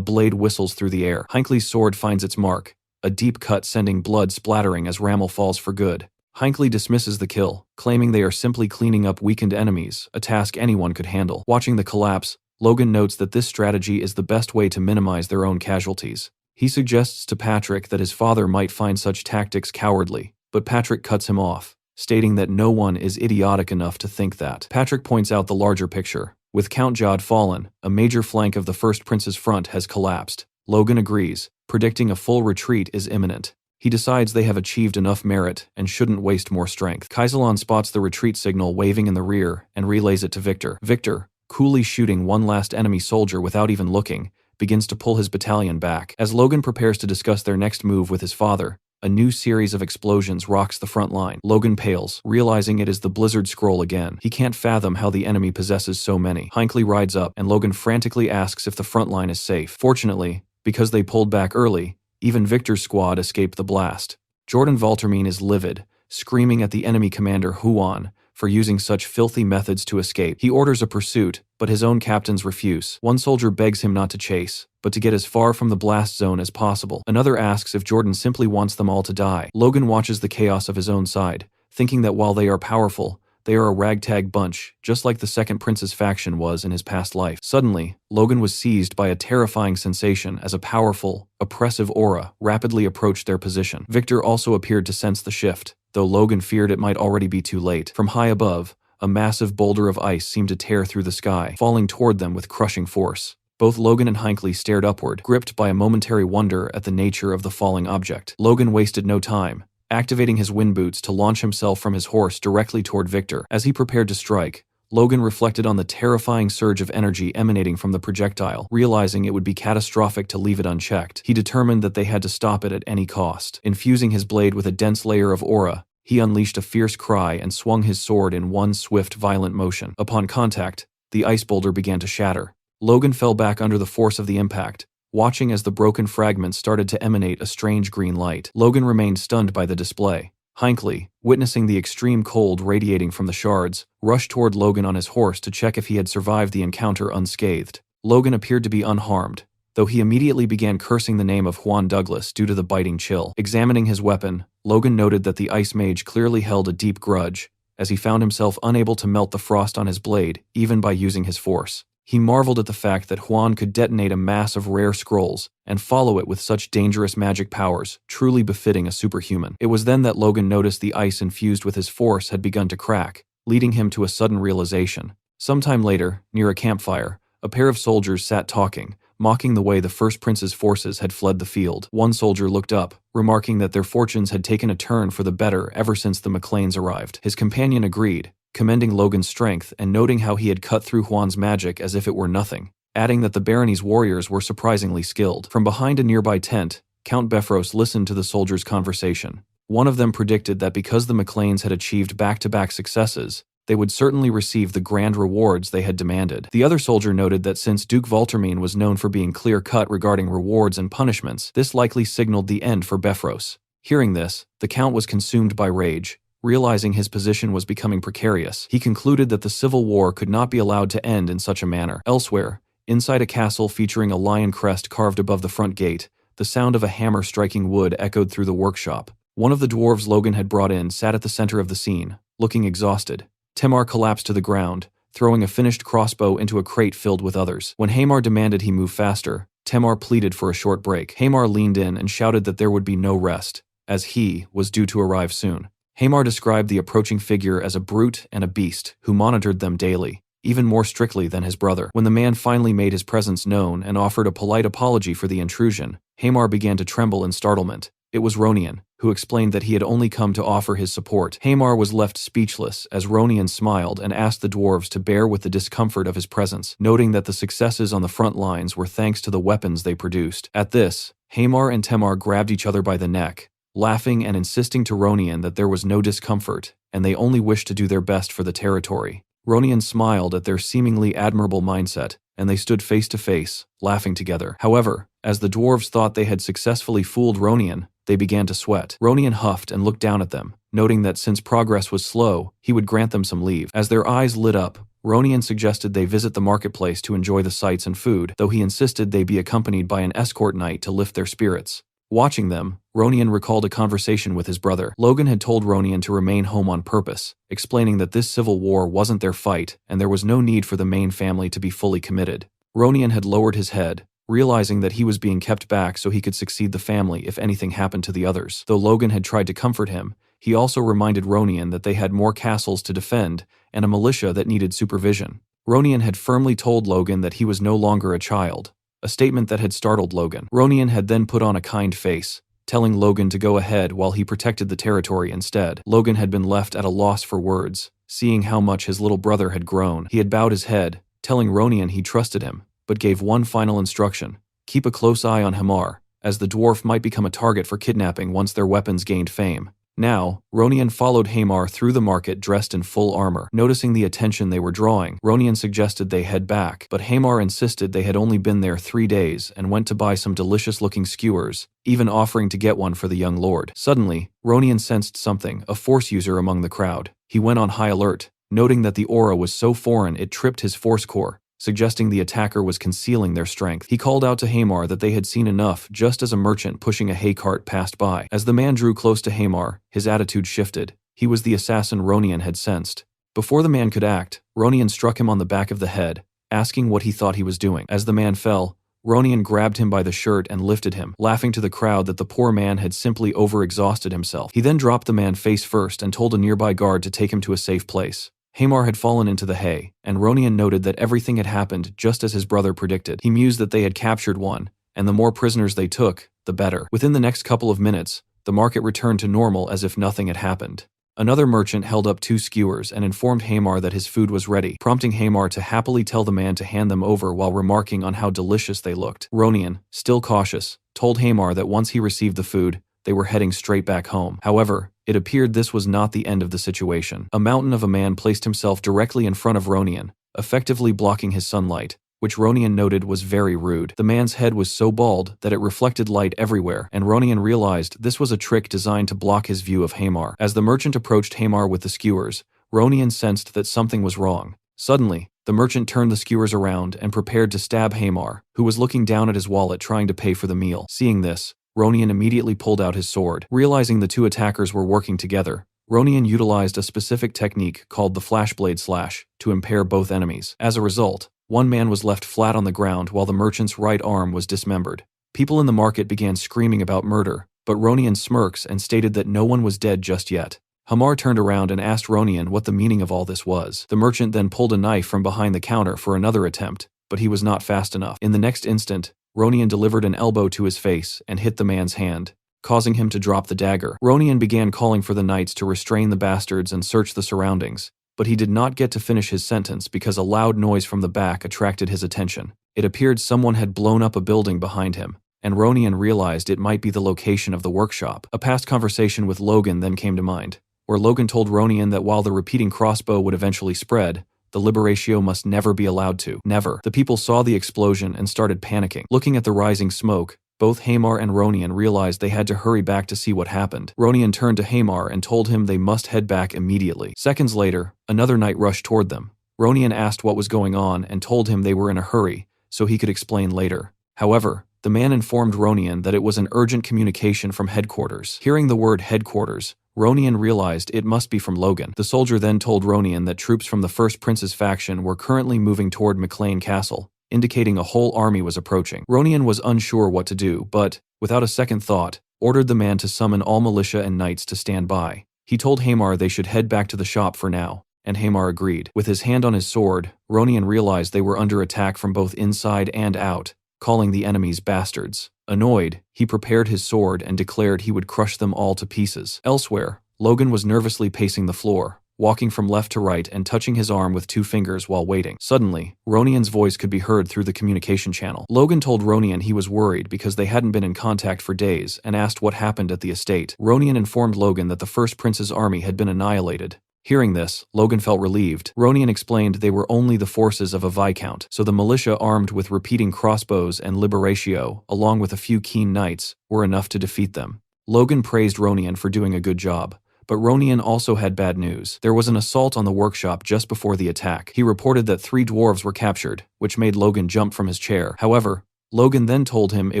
Speaker 1: blade whistles through the air. Hinckley's sword finds its mark, a deep cut sending blood splattering as Rommel falls for good. Hinckley dismisses the kill, claiming they are simply cleaning up weakened enemies, a task anyone could handle. Watching the collapse, Logan notes that this strategy is the best way to minimize their own casualties. He suggests to Patrick that his father might find such tactics cowardly, but Patrick cuts him off, stating that no one is idiotic enough to think that. Patrick points out the larger picture. With Count Jahid fallen, a major flank of the First Prince's front has collapsed. Logan agrees, predicting a full retreat is imminent. He decides they have achieved enough merit and shouldn't waste more strength. Kaisalan spots the retreat signal waving in the rear and relays it to Victor. Victor, coolly shooting one last enemy soldier without even looking, begins to pull his battalion back. As Logan prepares to discuss their next move with his father, a new series of explosions rocks the front line. Logan pales, realizing it is the Blizzard Scroll again. He can't fathom how the enemy possesses so many. Hinckley rides up, and Logan frantically asks if the front line is safe. Fortunately, because they pulled back early, even Victor's squad escaped the blast. Jordan Valtermine is livid, screaming at the enemy commander Huan for using such filthy methods to escape. He orders a pursuit, but his own captains refuse. One soldier begs him not to chase, but to get as far from the blast zone as possible. Another asks if Jordan simply wants them all to die. Logan watches the chaos of his own side, thinking that while they are powerful, they are a ragtag bunch, just like the Second Prince's faction was in his past life. Suddenly, Logan was seized by a terrifying sensation as a powerful, oppressive aura rapidly approached their position. Victor also appeared to sense the shift, though Logan feared it might already be too late. From high above, a massive boulder of ice seemed to tear through the sky, falling toward them with crushing force. Both Logan and Hinckley stared upward, gripped by a momentary wonder at the nature of the falling object. Logan wasted no time, activating his wind boots to launch himself from his horse directly toward Victor. As he prepared to strike, Logan reflected on the terrifying surge of energy emanating from the projectile. Realizing it would be catastrophic to leave it unchecked, he determined that they had to stop it at any cost. Infusing his blade with a dense layer of aura, he unleashed a fierce cry and swung his sword in one swift, violent motion. Upon contact, the ice boulder began to shatter. Logan fell back under the force of the impact, watching as the broken fragments started to emanate a strange green light. Logan remained stunned by the display. Hinckley, witnessing the extreme cold radiating from the shards, rushed toward Logan on his horse to check if he had survived the encounter unscathed. Logan appeared to be unharmed, though he immediately began cursing the name of Juan Douglas due to the biting chill. Examining his weapon, Logan noted that the ice mage clearly held a deep grudge, as he found himself unable to melt the frost on his blade, even by using his force. He marveled at the fact that Huan could detonate a mass of rare scrolls and follow it with such dangerous magic powers, truly befitting a superhuman. It was then that Logan noticed the ice infused with his force had begun to crack, leading him to a sudden realization. Sometime later, near a campfire, a pair of soldiers sat talking, mocking the way the first prince's forces had fled the field. One soldier looked up, remarking that their fortunes had taken a turn for the better ever since the McLeans arrived. His companion agreed, commending Logan's strength and noting how he had cut through Huan's magic as if it were nothing, adding that the barony's warriors were surprisingly skilled. From behind a nearby tent, Count Befros listened to the soldiers' conversation. One of them predicted that because the McLeans had achieved back-to-back successes, they would certainly receive the grand rewards they had demanded. The other soldier noted that since Duke Valtermine was known for being clear-cut regarding rewards and punishments, this likely signaled the end for Befros. Hearing this, the Count was consumed by rage. Realizing his position was becoming precarious, he concluded that the civil war could not be allowed to end in such a manner. Elsewhere, inside a castle featuring a lion crest carved above the front gate, the sound of a hammer striking wood echoed through the workshop. One of the dwarves Logan had brought in sat at the center of the scene, looking exhausted. Tamar collapsed to the ground, throwing a finished crossbow into a crate filled with others. When Hamar demanded he move faster, Tamar pleaded for a short break. Hamar leaned in and shouted that there would be no rest, as he was due to arrive soon. Hamar described the approaching figure as a brute and a beast who monitored them daily, even more strictly than his brother. When the man finally made his presence known and offered a polite apology for the intrusion, Hamar began to tremble in startlement. It was Ronian, who explained that he had only come to offer his support. Hamar was left speechless as Ronian smiled and asked the dwarves to bear with the discomfort of his presence, noting that the successes on the front lines were thanks to the weapons they produced. At this, Hamar and Tamar grabbed each other by the neck, laughing and insisting to Ronian that there was no discomfort, and they only wished to do their best for the territory. Ronian smiled at their seemingly admirable mindset, and they stood face to face, laughing together. However, as the dwarves thought they had successfully fooled Ronian, they began to sweat. Ronian huffed and looked down at them, noting that since progress was slow, he would grant them some leave. As their eyes lit up, Ronian suggested they visit the marketplace to enjoy the sights and food, though he insisted they be accompanied by an escort knight to lift their spirits. Watching them, Ronian recalled a conversation with his brother. Logan had told Ronian to remain home on purpose, explaining that this civil war wasn't their fight and there was no need for the main family to be fully committed. Ronian had lowered his head, realizing that he was being kept back so he could succeed the family if anything happened to the others. Though Logan had tried to comfort him, he also reminded Ronian that they had more castles to defend and a militia that needed supervision. Ronian had firmly told Logan that he was no longer a child, a statement that had startled Logan. Ronian had then put on a kind face, telling Logan to go ahead while he protected the territory instead. Logan had been left at a loss for words, seeing how much his little brother had grown. He had bowed his head, telling Ronian he trusted him, but gave one final instruction: keep a close eye on Hamar, as the dwarf might become a target for kidnapping once their weapons gained fame. Now, Ronian followed Hamar through the market dressed in full armor. Noticing the attention they were drawing, Ronian suggested they head back, but Hamar insisted they had only been there 3 days and went to buy some delicious-looking skewers, even offering to get one for the young lord. Suddenly, Ronian sensed something, a force user among the crowd. He went on high alert, noting that the aura was so foreign it tripped his force core, suggesting the attacker was concealing their strength. He called out to Hamar that they had seen enough just as a merchant pushing a hay cart passed by. As the man drew close to Hamar, his attitude shifted. He was the assassin Ronian had sensed. Before the man could act, Ronian struck him on the back of the head, asking what he thought he was doing. As the man fell, Ronian grabbed him by the shirt and lifted him, laughing to the crowd that the poor man had simply overexhausted himself. He then dropped the man face first and told a nearby guard to take him to a safe place. Hamar had fallen into the hay, and Ronian noted that everything had happened just as his brother predicted. He mused that they had captured one, and the more prisoners they took, the better. Within the next couple of minutes, the market returned to normal as if nothing had happened. Another merchant held up 2 skewers and informed Hamar that his food was ready, prompting Hamar to happily tell the man to hand them over while remarking on how delicious they looked. Ronian, still cautious, told Hamar that once he received the food, they were heading straight back home. However, it appeared this was not the end of the situation. A mountain of a man placed himself directly in front of Ronian, effectively blocking his sunlight, which Ronian noted was very rude. The man's head was so bald that it reflected light everywhere, and Ronian realized this was a trick designed to block his view of Hamar. As the merchant approached Hamar with the skewers, Ronian sensed that something was wrong. Suddenly, the merchant turned the skewers around and prepared to stab Hamar, who was looking down at his wallet trying to pay for the meal. Seeing this, Ronian immediately pulled out his sword. Realizing the 2 attackers were working together, Ronian utilized a specific technique called the flashblade slash to impair both enemies. As a result, One man was left flat on the ground while the merchant's right arm was dismembered. People in the market began screaming about murder, but Ronian smirks and stated that no one was dead just yet. Hamar turned around and asked Ronian what the meaning of all this was. The merchant then pulled a knife from behind the counter for another attempt, but he was not fast enough. In the next instant, Ronian delivered an elbow to his face and hit the man's hand, causing him to drop the dagger. Ronian began calling for the knights to restrain the bastards and search the surroundings, but he did not get to finish his sentence because a loud noise from the back attracted his attention. It appeared someone had blown up a building behind him, and Ronian realized it might be the location of the workshop. A past conversation with Logan then came to mind, where Logan told Ronian that while the repeating crossbow would eventually spread, the Liberatio must never be allowed to. Never. The people saw the explosion and started panicking. Looking at the rising smoke, both Hamar and Ronian realized they had to hurry back to see what happened. Ronian turned to Hamar and told him they must head back immediately. Seconds later, another knight rushed toward them. Ronian asked what was going on and told him they were in a hurry, so he could explain later. However, the man informed Ronian that it was an urgent communication from headquarters. Hearing the word headquarters, Ronian realized it must be from Logan. The soldier then told Ronian that troops from the First Prince's faction were currently moving toward McLean Castle, indicating a whole army was approaching. Ronian was unsure what to do, but, without a second thought, ordered the man to summon all militia and knights to stand by. He told Hamar they should head back to the shop for now, and Hamar agreed. With his hand on his sword, Ronian realized they were under attack from both inside and out, calling the enemies bastards. Annoyed, he prepared his sword and declared he would crush them all to pieces. Elsewhere, Logan was nervously pacing the floor, walking from left to right and touching his arm with 2 fingers while waiting. Suddenly, Ronian's voice could be heard through the communication channel. Logan told Ronian he was worried because they hadn't been in contact for days and asked what happened at the estate. Ronian informed Logan that the First Prince's army had been annihilated. Hearing this, Logan felt relieved. Ronian explained they were only the forces of a viscount, so the militia armed with repeating crossbows and Liberatio, along with a few keen knights, were enough to defeat them. Logan praised Ronian for doing a good job, but Ronian also had bad news. There was an assault on the workshop just before the attack. He reported that 3 dwarves were captured, which made Logan jump from his chair. However, Logan then told him it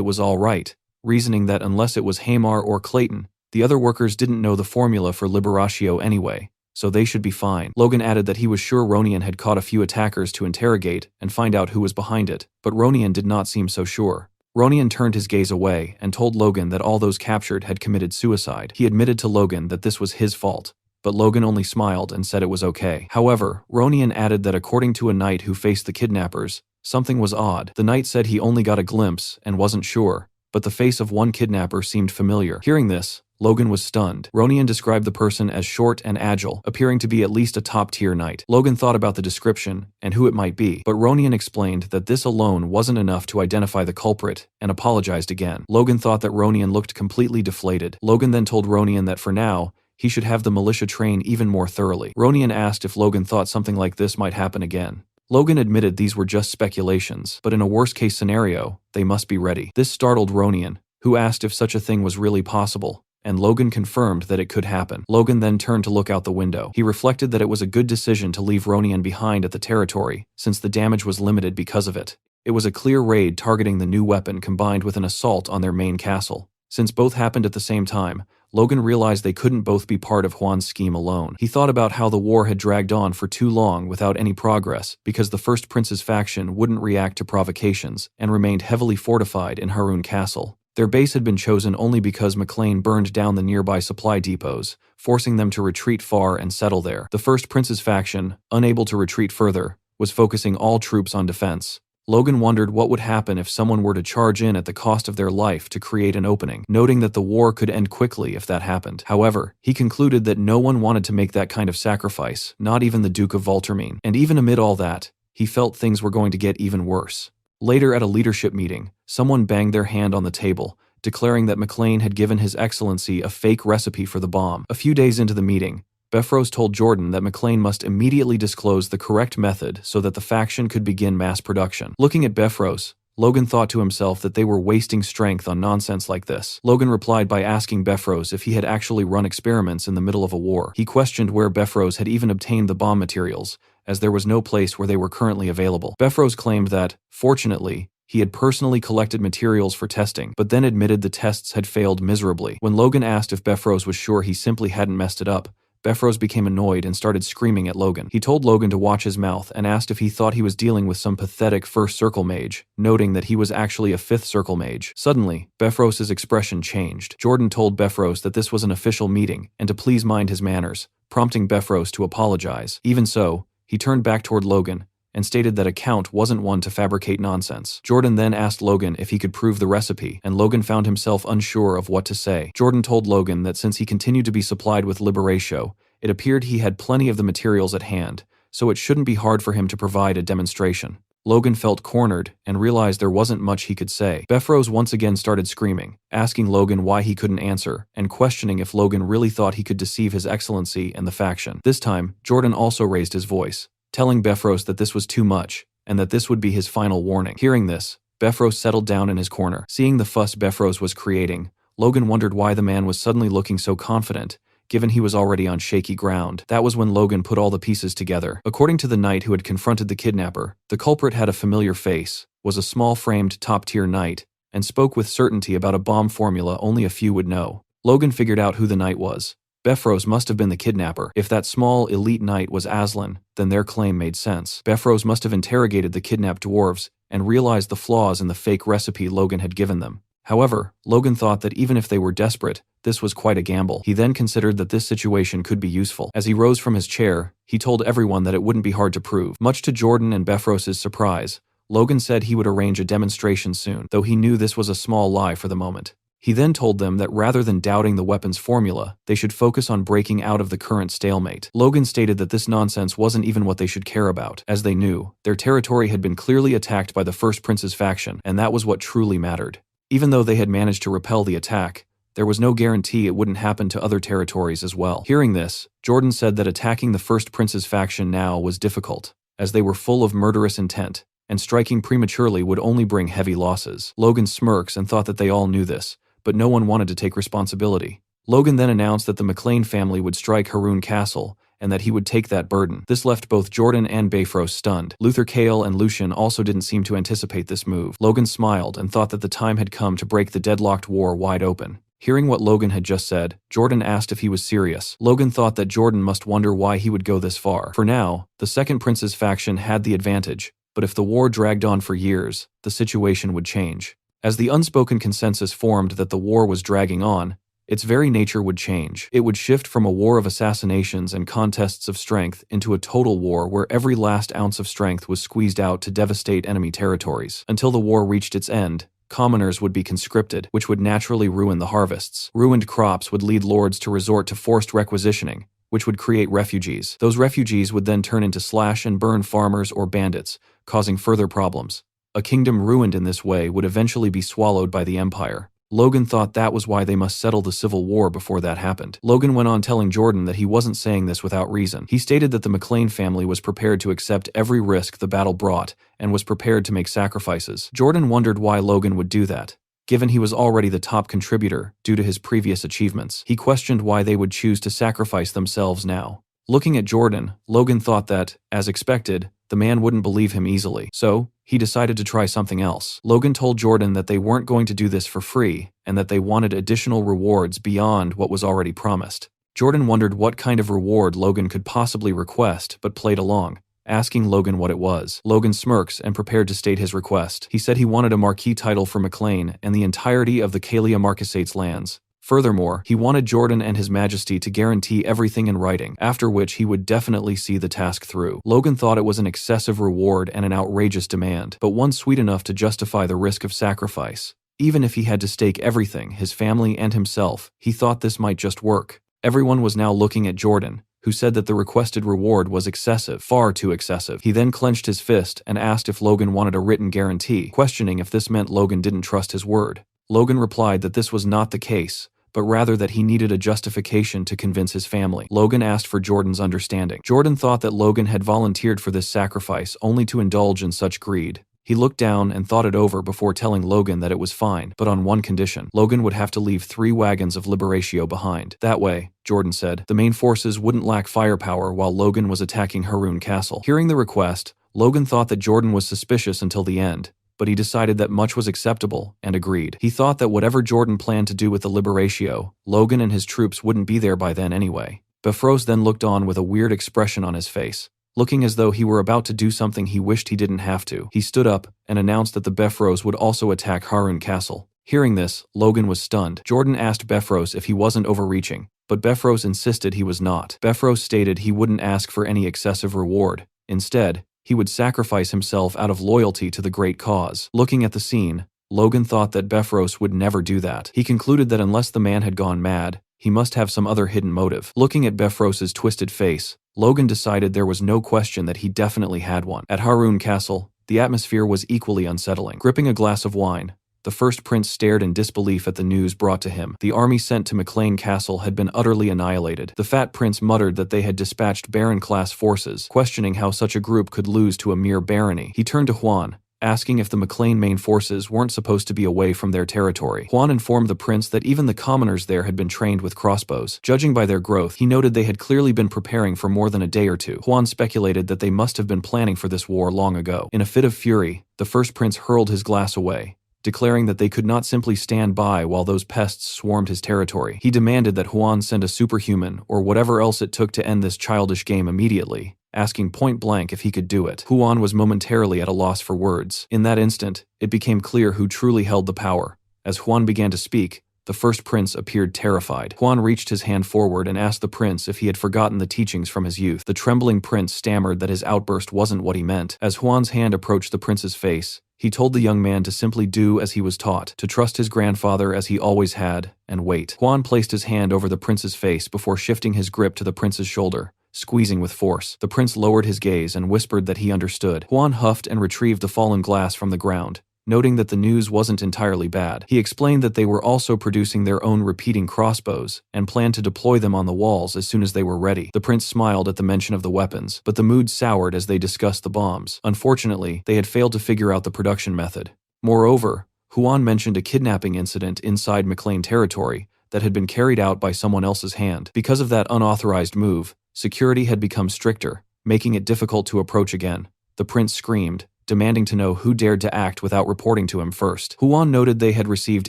Speaker 1: was all right, reasoning that unless it was Hamar or Clayton, the other workers didn't know the formula for Liberatio anyway, so they should be fine. Logan added that he was sure Ronian had caught a few attackers to interrogate and find out who was behind it, but Ronian did not seem so sure. Ronian turned his gaze away and told Logan that all those captured had committed suicide. He admitted to Logan that this was his fault, but Logan only smiled and said it was okay. However, Ronian added that according to a knight who faced the kidnappers, something was odd. The knight said he only got a glimpse and wasn't sure, but the face of one kidnapper seemed familiar. Hearing this, Logan was stunned. Ronian described the person as short and agile, appearing to be at least a top-tier knight. Logan thought about the description and who it might be, but Ronian explained that this alone wasn't enough to identify the culprit and apologized again. Logan thought that Ronian looked completely deflated. Logan then told Ronian that for now, he should have the militia train even more thoroughly. Ronian asked if Logan thought something like this might happen again. Logan admitted these were just speculations, but in a worst-case scenario, they must be ready. This startled Ronian, who asked if such a thing was really possible, and Logan confirmed that it could happen. Logan then turned to look out the window. He reflected that it was a good decision to leave Ronian behind at the territory, since the damage was limited because of it. It was a clear raid targeting the new weapon combined with an assault on their main castle. Since both happened at the same time, Logan realized they couldn't both be part of Juan's scheme alone. He thought about how the war had dragged on for too long without any progress because the First Prince's faction wouldn't react to provocations and remained heavily fortified in Harun Castle. Their base had been chosen only because McLean burned down the nearby supply depots, forcing them to retreat far and settle there. The First Prince's faction, unable to retreat further, was focusing all troops on defense. Logan wondered what would happen if someone were to charge in at the cost of their life to create an opening, noting that the war could end quickly if that happened. However, he concluded that no one wanted to make that kind of sacrifice, not even the Duke of Valtermine. And even amid all that, he felt things were going to get even worse. Later at a leadership meeting, someone banged their hand on the table, declaring that McLean had given His Excellency a fake recipe for the bomb. A few days into the meeting, Befros told Jordan that McLean must immediately disclose the correct method so that the faction could begin mass production. Looking at Befros, Logan thought to himself that they were wasting strength on nonsense like this. Logan replied by asking Befros if he had actually run experiments in the middle of a war. He questioned where Befros had even obtained the bomb materials, as there was no place where they were currently available. Befros claimed that, fortunately, he had personally collected materials for testing, but then admitted the tests had failed miserably. When Logan asked if Befros was sure he simply hadn't messed it up, Befros became annoyed and started screaming at Logan. He told Logan to watch his mouth and asked if he thought he was dealing with some pathetic first circle mage, noting that he was actually a fifth circle mage. Suddenly, Befros's expression changed. Jordan told Befros that this was an official meeting and to please mind his manners, prompting Befros to apologize. Even so, he turned back toward Logan and stated that a count wasn't one to fabricate nonsense. Jordan then asked Logan if he could prove the recipe, and Logan found himself unsure of what to say. Jordan told Logan that since he continued to be supplied with Liberatio, it appeared he had plenty of the materials at hand, so it shouldn't be hard for him to provide a demonstration. Logan felt cornered and realized there wasn't much he could say. Befros once again started screaming, asking Logan why he couldn't answer, and questioning if Logan really thought he could deceive His Excellency and the faction. This time, Jordan also raised his voice, telling Befros that this was too much, and that this would be his final warning. Hearing this, Befros settled down in his corner. Seeing the fuss Befros was creating, Logan wondered why the man was suddenly looking so confident, given he was already on shaky ground. That was when Logan put all the pieces together. According to the knight who had confronted the kidnapper, the culprit had a familiar face, was a small-framed top-tier knight, and spoke with certainty about a bomb formula only a few would know. Logan figured out who the knight was. Befros must have been the kidnapper. If that small, elite knight was Aslan, then their claim made sense. Befros must have interrogated the kidnapped dwarves and realized the flaws in the fake recipe Logan had given them. However, Logan thought that even if they were desperate, this was quite a gamble. He then considered that this situation could be useful. As he rose from his chair, he told everyone that it wouldn't be hard to prove. Much to Jordan and Befros's surprise, Logan said he would arrange a demonstration soon, though he knew this was a small lie for the moment. He then told them that rather than doubting the weapon's formula, they should focus on breaking out of the current stalemate. Logan stated that this nonsense wasn't even what they should care about. As they knew, their territory had been clearly attacked by the First Prince's faction, and that was what truly mattered. Even though they had managed to repel the attack, there was no guarantee it wouldn't happen to other territories as well. Hearing this, Jordan said that attacking the First Prince's faction now was difficult, as they were full of murderous intent, and striking prematurely would only bring heavy losses. Logan smirks and thought that they all knew this, but no one wanted to take responsibility. Logan then announced that the McLean family would strike Haroun Castle, and that he would take that burden. This left both Jordan and Befros stunned. Luther Kale and Lucian also didn't seem to anticipate this move. Logan smiled and thought that the time had come to break the deadlocked war wide open. Hearing what Logan had just said, Jordan asked if he was serious. Logan thought that Jordan must wonder why he would go this far. For now, the Second Prince's faction had the advantage, but if the war dragged on for years, the situation would change. As the unspoken consensus formed that the war was dragging on, its very nature would change. It would shift from a war of assassinations and contests of strength into a total war where every last ounce of strength was squeezed out to devastate enemy territories. Until the war reached its end, commoners would be conscripted, which would naturally ruin the harvests. Ruined crops would lead lords to resort to forced requisitioning, which would create refugees. Those refugees would then turn into slash-and-burn farmers or bandits, causing further problems. A kingdom ruined in this way would eventually be swallowed by the empire. Logan thought that was why they must settle the civil war before that happened. Logan went on telling Jordan that he wasn't saying this without reason. He stated that the McLean family was prepared to accept every risk the battle brought and was prepared to make sacrifices. Jordan wondered why Logan would do that, given he was already the top contributor due to his previous achievements. He questioned why they would choose to sacrifice themselves now. Looking at Jordan, Logan thought that, as expected, the man wouldn't believe him easily. So, he decided to try something else. Logan told Jordan that they weren't going to do this for free, and that they wanted additional rewards beyond what was already promised. Jordan wondered what kind of reward Logan could possibly request, but played along, asking Logan what it was. Logan smirks and prepared to state his request. He said he wanted a marquis title for McLean and the entirety of the Kalia Marquisate's lands. Furthermore, he wanted Jordan and His Majesty to guarantee everything in writing, after which he would definitely see the task through. Logan thought it was an excessive reward and an outrageous demand, but one sweet enough to justify the risk of sacrifice. Even if he had to stake everything, his family and himself, he thought this might just work. Everyone was now looking at Jordan, who said that the requested reward was excessive, far too excessive. He then clenched his fist and asked if Logan wanted a written guarantee, questioning if this meant Logan didn't trust his word. Logan replied that this was not the case, but rather that he needed a justification to convince his family. Logan asked for Jordan's understanding. Jordan thought that Logan had volunteered for this sacrifice only to indulge in such greed. He looked down and thought it over before telling Logan that it was fine, but on one condition. Logan would have to leave 3 wagons of Liberatio behind. That way, Jordan said, the main forces wouldn't lack firepower while Logan was attacking Haroun Castle. Hearing the request, Logan thought that Jordan was suspicious until the end, but he decided that much was acceptable and agreed. He thought that whatever Jordan planned to do with the Liberatio, Logan and his troops wouldn't be there by then anyway. Befros then looked on with a weird expression on his face, looking as though he were about to do something he wished he didn't have to. He stood up and announced that the Befros would also attack Harun Castle. Hearing this, Logan was stunned. Jordan asked Befros if he wasn't overreaching, but Befros insisted he was not. Befros stated he wouldn't ask for any excessive reward. Instead, he would sacrifice himself out of loyalty to the great cause. Looking at the scene, Logan thought that Befros would never do that. He concluded that unless the man had gone mad, he must have some other hidden motive. Looking at Befros's twisted face, Logan decided there was no question that he definitely had one. At Harun Castle, the atmosphere was equally unsettling. Gripping a glass of wine, the first prince stared in disbelief at the news brought to him. The army sent to McLean Castle had been utterly annihilated. The fat prince muttered that they had dispatched Baron-class forces, questioning how such a group could lose to a mere barony. He turned to Huan, asking if the McLean main forces weren't supposed to be away from their territory. Huan informed the prince that even the commoners there had been trained with crossbows. Judging by their growth, he noted they had clearly been preparing for more than a day or two. Huan speculated that they must have been planning for this war long ago. In a fit of fury, the first prince hurled his glass away, declaring that they could not simply stand by while those pests swarmed his territory. He demanded that Huan send a superhuman or whatever else it took to end this childish game immediately, asking point blank if he could do it. Huan was momentarily at a loss for words. In that instant, it became clear who truly held the power. As Huan began to speak, the first prince appeared terrified. Huan reached his hand forward and asked the prince if he had forgotten the teachings from his youth. The trembling prince stammered that his outburst wasn't what he meant. As Huan's hand approached the prince's face, he told the young man to simply do as he was taught, to trust his grandfather as he always had, and wait. Huan placed his hand over the prince's face before shifting his grip to the prince's shoulder, squeezing with force. The prince lowered his gaze and whispered that he understood. Huan huffed and retrieved the fallen glass from the ground, noting that the news wasn't entirely bad. He explained that they were also producing their own repeating crossbows and planned to deploy them on the walls as soon as they were ready. The prince smiled at the mention of the weapons, but the mood soured as they discussed the bombs. Unfortunately, they had failed to figure out the production method. Moreover, Huan mentioned a kidnapping incident inside McLean territory that had been carried out by someone else's hand. Because of that unauthorized move, security had become stricter, making it difficult to approach again. The prince screamed, demanding to know who dared to act without reporting to him first. Huan noted they had received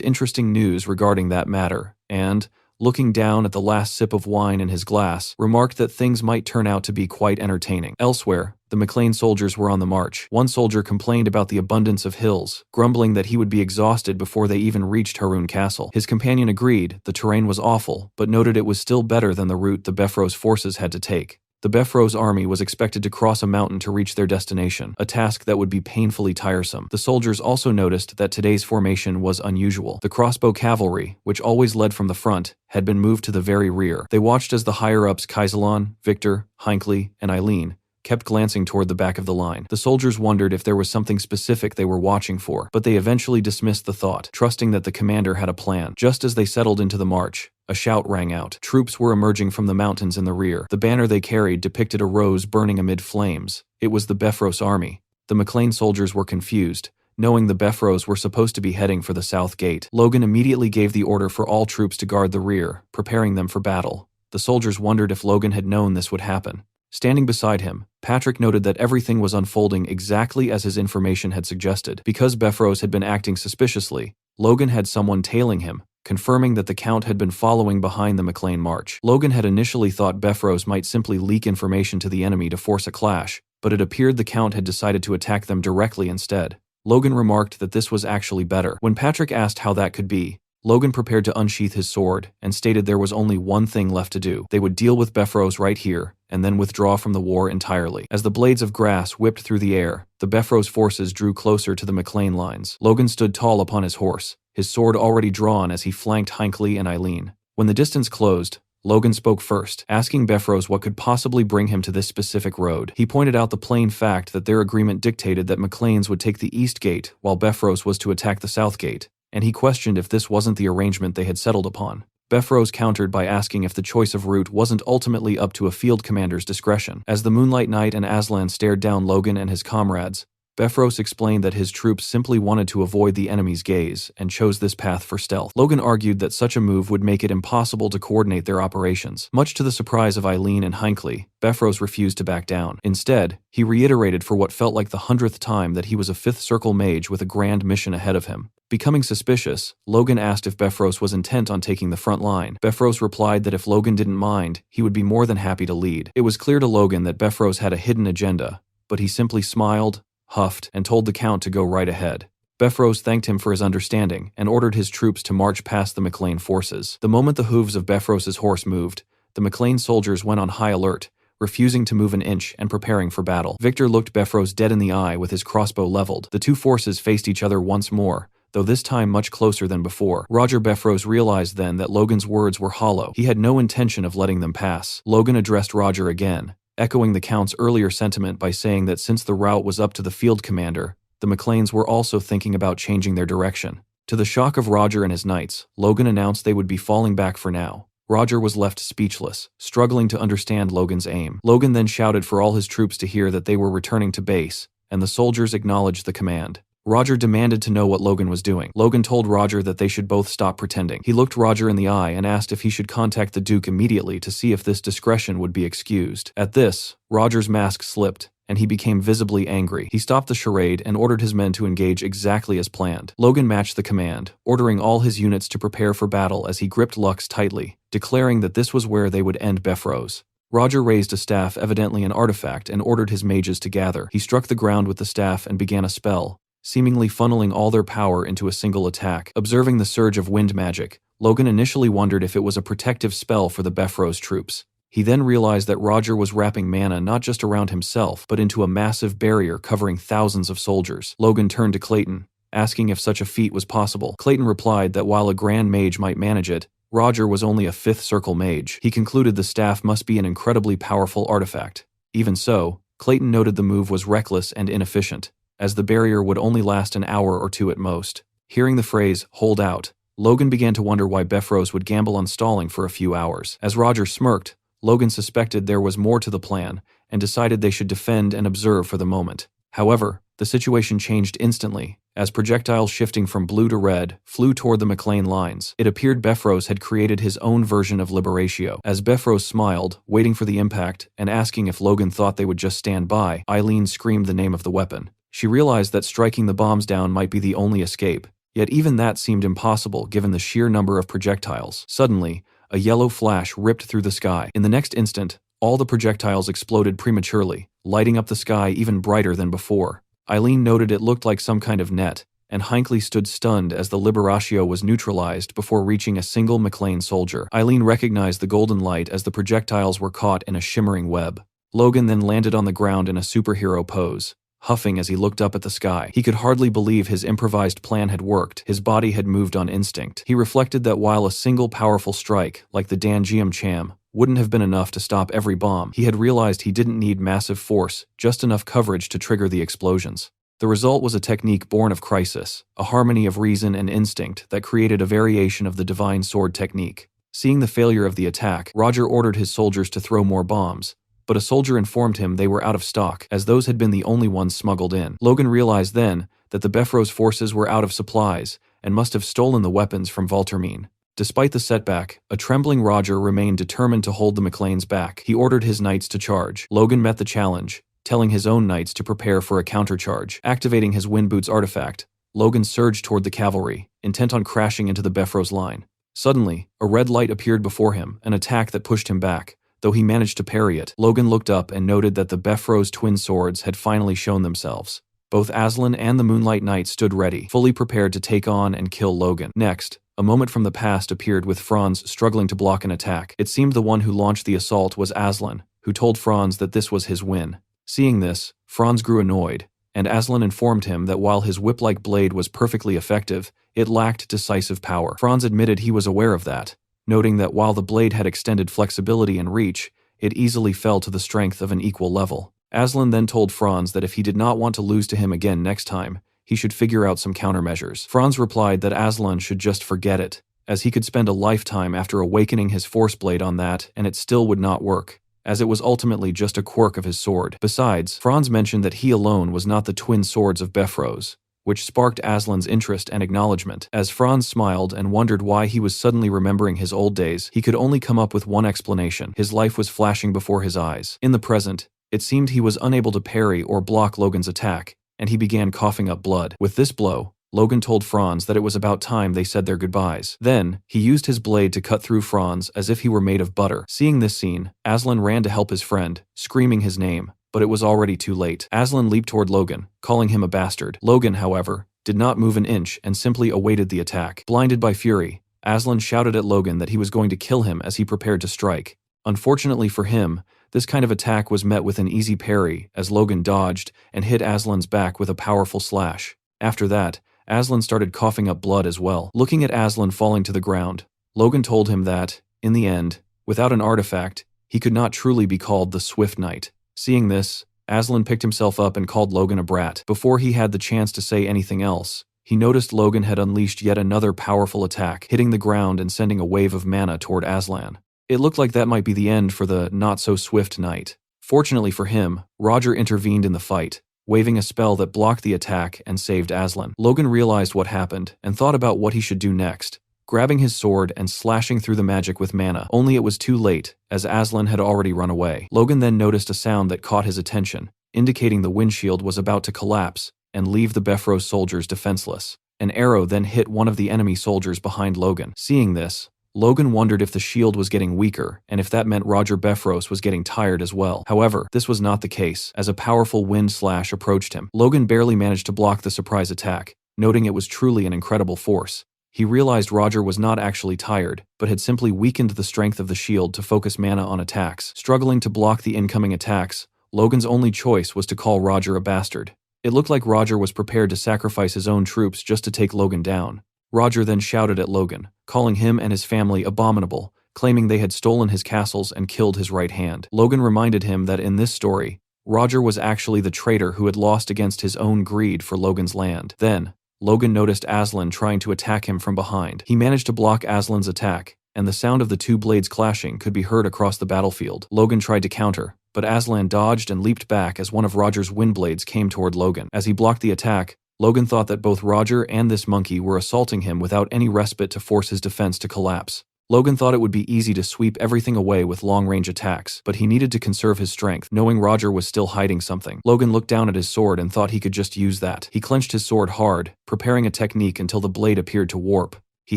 Speaker 1: interesting news regarding that matter, and, looking down at the last sip of wine in his glass, remarked that things might turn out to be quite entertaining. Elsewhere, the McLean soldiers were on the march. One soldier complained about the abundance of hills, grumbling that he would be exhausted before they even reached Harun Castle. His companion agreed the terrain was awful, but noted it was still better than the route the Befros forces had to take. The Befros army was expected to cross a mountain to reach their destination, a task that would be painfully tiresome. The soldiers also noticed that today's formation was unusual. The crossbow cavalry, which always led from the front, had been moved to the very rear. They watched as the higher-ups Kaisalon, Victor, Hinckley, and Eileen kept glancing toward the back of the line. The soldiers wondered if there was something specific they were watching for, but they eventually dismissed the thought, trusting that the commander had a plan. Just as they settled into the march, a shout rang out. Troops were emerging from the mountains in the rear. The banner they carried depicted a rose burning amid flames. It was the Befros army. The McLean soldiers were confused, knowing the Befros were supposed to be heading for the south gate. Logan immediately gave the order for all troops to guard the rear, preparing them for battle. The soldiers wondered if Logan had known this would happen. Standing beside him, Patrick noted that everything was unfolding exactly as his information had suggested. Because Befros had been acting suspiciously, Logan had someone tailing him, confirming that the Count had been following behind the McLean march. Logan had initially thought Befros might simply leak information to the enemy to force a clash, but it appeared the Count had decided to attack them directly instead. Logan remarked that this was actually better. When Patrick asked how that could be, Logan prepared to unsheath his sword and stated there was only one thing left to do. They would deal with Befros right here, and then withdraw from the war entirely. As the blades of grass whipped through the air, the Befros forces drew closer to the McLean lines. Logan stood tall upon his horse, his sword already drawn as he flanked Hinckley and Eileen. When the distance closed, Logan spoke first, asking Befros what could possibly bring him to this specific road. He pointed out the plain fact that their agreement dictated that McLean's would take the east gate while Befros was to attack the south gate, and he questioned if this wasn't the arrangement they had settled upon. Befros countered by asking if the choice of route wasn't ultimately up to a field commander's discretion. As the Moonlight Knight and Aslan stared down Logan and his comrades, Befros explained that his troops simply wanted to avoid the enemy's gaze and chose this path for stealth. Logan argued that such a move would make it impossible to coordinate their operations. Much to the surprise of Eileen and Hinckley, Befros refused to back down. Instead, he reiterated for what felt like the 100th time that he was a 5th Circle mage with a grand mission ahead of him. Becoming suspicious, Logan asked if Befros was intent on taking the front line. Befros replied that if Logan didn't mind, he would be more than happy to lead. It was clear to Logan that Befros had a hidden agenda, but he simply smiled, huffed, and told the Count to go right ahead. Befros thanked him for his understanding and ordered his troops to march past the McLean forces. The moment the hooves of Befros's horse moved, the McLean soldiers went on high alert, refusing to move an inch and preparing for battle. Victor looked Befros dead in the eye with his crossbow leveled. The two forces faced each other once more, though this time much closer than before. Roger Befros realized then that Logan's words were hollow. He had no intention of letting them pass. Logan addressed Roger again, echoing the Count's earlier sentiment by saying that since the rout was up to the field commander, the McLeans were also thinking about changing their direction. To the shock of Roger and his knights, Logan announced they would be falling back for now. Roger was left speechless, struggling to understand Logan's aim. Logan then shouted for all his troops to hear that they were returning to base, and the soldiers acknowledged the command. Roger demanded to know what Logan was doing. Logan told Roger that they should both stop pretending. He looked Roger in the eye and asked if he should contact the Duke immediately to see if this discretion would be excused. At this, Roger's mask slipped, and he became visibly angry. He stopped the charade and ordered his men to engage exactly as planned. Logan matched the command, ordering all his units to prepare for battle as he gripped Lux tightly, declaring that this was where they would end Befros. Roger raised a staff, evidently an artifact, and ordered his mages to gather. He struck the ground with the staff and began a spell, seemingly funneling all their power into a single attack. Observing the surge of wind magic, Logan initially wondered if it was a protective spell for the Befros troops. He then realized that Roger was wrapping mana not just around himself, but into a massive barrier covering thousands of soldiers. Logan turned to Clayton, asking if such a feat was possible. Clayton replied that while a Grand Mage might manage it, Roger was only a 5th Circle mage. He concluded the staff must be an incredibly powerful artifact. Even so, Clayton noted the move was reckless and inefficient, as the barrier would only last an hour or two at most. Hearing the phrase, "hold out," Logan began to wonder why Befros would gamble on stalling for a few hours. As Roger smirked, Logan suspected there was more to the plan and decided they should defend and observe for the moment. However, the situation changed instantly, as projectiles shifting from blue to red flew toward the McLean lines. It appeared Befros had created his own version of Liberatio. As Befros smiled, waiting for the impact, and asking if Logan thought they would just stand by, Eileen screamed the name of the weapon. She realized that striking the bombs down might be the only escape, yet even that seemed impossible given the sheer number of projectiles. Suddenly, a yellow flash ripped through the sky. In the next instant, all the projectiles exploded prematurely, lighting up the sky even brighter than before. Eileen noted it looked like some kind of net, and Hinckley stood stunned as the Liberatio was neutralized before reaching a single McLean soldier. Eileen recognized the golden light as the projectiles were caught in a shimmering web. Logan then landed on the ground in a superhero pose, huffing as he looked up at the sky. He could hardly believe his improvised plan had worked. His body had moved on instinct. He reflected that while a single powerful strike, like the Dangium Cham, wouldn't have been enough to stop every bomb, he had realized he didn't need massive force, just enough coverage to trigger the explosions. The result was a technique born of crisis, a harmony of reason and instinct that created a variation of the divine sword technique. Seeing the failure of the attack, Roger ordered his soldiers to throw more bombs, but a soldier informed him they were out of stock, as those had been the only ones smuggled in. Logan realized then that the Befros forces were out of supplies and must have stolen the weapons from Valtermine. Despite the setback, a trembling Roger remained determined to hold the McLeans back. He ordered his knights to charge. Logan met the challenge, telling his own knights to prepare for a countercharge. Activating his Wind Boots artifact, Logan surged toward the cavalry, intent on crashing into the Befros line. Suddenly, a red light appeared before him, an attack that pushed him back. Though he managed to parry it, Logan looked up and noted that the Befros twin swords had finally shown themselves. Both Aslan and the Moonlight Knight stood ready, fully prepared to take on and kill Logan. Next, a moment from the past appeared with Franz struggling to block an attack. It seemed the one who launched the assault was Aslan, who told Franz that this was his win. Seeing this, Franz grew annoyed, and Aslan informed him that while his whip-like blade was perfectly effective, it lacked decisive power. Franz admitted he was aware of that, noting that while the blade had extended flexibility and reach, it easily fell to the strength of an equal level. Aslan then told Franz that if he did not want to lose to him again next time, he should figure out some countermeasures. Franz replied that Aslan should just forget it, as he could spend a lifetime after awakening his force blade on that and it still would not work. as it was ultimately just a quirk of his sword. Besides, Franz mentioned that he alone was not the twin swords of Befros, which sparked Aslan's interest and acknowledgement. As Franz smiled and wondered why he was suddenly remembering his old days, he could only come up with one explanation. His life was flashing before his eyes. In the present, it seemed he was unable to parry or block Logan's attack, and he began coughing up blood. With this blow, Logan told Franz that it was about time they said their goodbyes. Then, he used his blade to cut through Franz as if he were made of butter. Seeing this scene, Aslan ran to help his friend, screaming his name, but it was already too late. Aslan leaped toward Logan, calling him a bastard. Logan, however, did not move an inch and simply awaited the attack. Blinded by fury, Aslan shouted at Logan that he was going to kill him as he prepared to strike. Unfortunately for him, this kind of attack was met with an easy parry as Logan dodged and hit Aslan's back with a powerful slash. After that, Aslan started coughing up blood as well. Looking at Aslan falling to the ground, Logan told him that, in the end, without an artifact, he could not truly be called the Swift Knight. Seeing this, Aslan picked himself up and called Logan a brat. Before he had the chance to say anything else, he noticed Logan had unleashed yet another powerful attack, hitting the ground and sending a wave of mana toward Aslan. It looked like that might be the end for the not-so-swift knight. Fortunately for him, Roger intervened in the fight, waving a spell that blocked the attack and saved Aslan. Logan realized what happened and thought about what he should do next, grabbing his sword and slashing through the magic with mana. Only it was too late, as Aslan had already run away. Logan then noticed a sound that caught his attention, indicating the windshield was about to collapse and leave the Befros soldiers defenseless. An arrow then hit one of the enemy soldiers behind Logan. Seeing this, Logan wondered if the shield was getting weaker and if that meant Roger Befros was getting tired as well. However, this was not the case, as a powerful wind slash approached him. Logan barely managed to block the surprise attack, noting it was truly an incredible force. He realized Roger was not actually tired, but had simply weakened the strength of the shield to focus mana on attacks. Struggling to block the incoming attacks, Logan's only choice was to call Roger a bastard. It looked like Roger was prepared to sacrifice his own troops just to take Logan down. Roger then shouted at Logan, calling him and his family abominable, claiming they had stolen his castles and killed his right hand. Logan reminded him that in this story, Roger was actually the traitor who had lost against his own greed for Logan's land. Then, Logan noticed Aslan trying to attack him from behind. He managed to block Aslan's attack, and the sound of the two blades clashing could be heard across the battlefield. Logan tried to counter, but Aslan dodged and leaped back as one of Roger's wind blades came toward Logan. As he blocked the attack, Logan thought that both Roger and this monkey were assaulting him without any respite to force his defense to collapse. Logan thought it would be easy to sweep everything away with long-range attacks, but he needed to conserve his strength, knowing Roger was still hiding something. Logan looked down at his sword and thought he could just use that. He clenched his sword hard, preparing a technique until the blade appeared to warp. He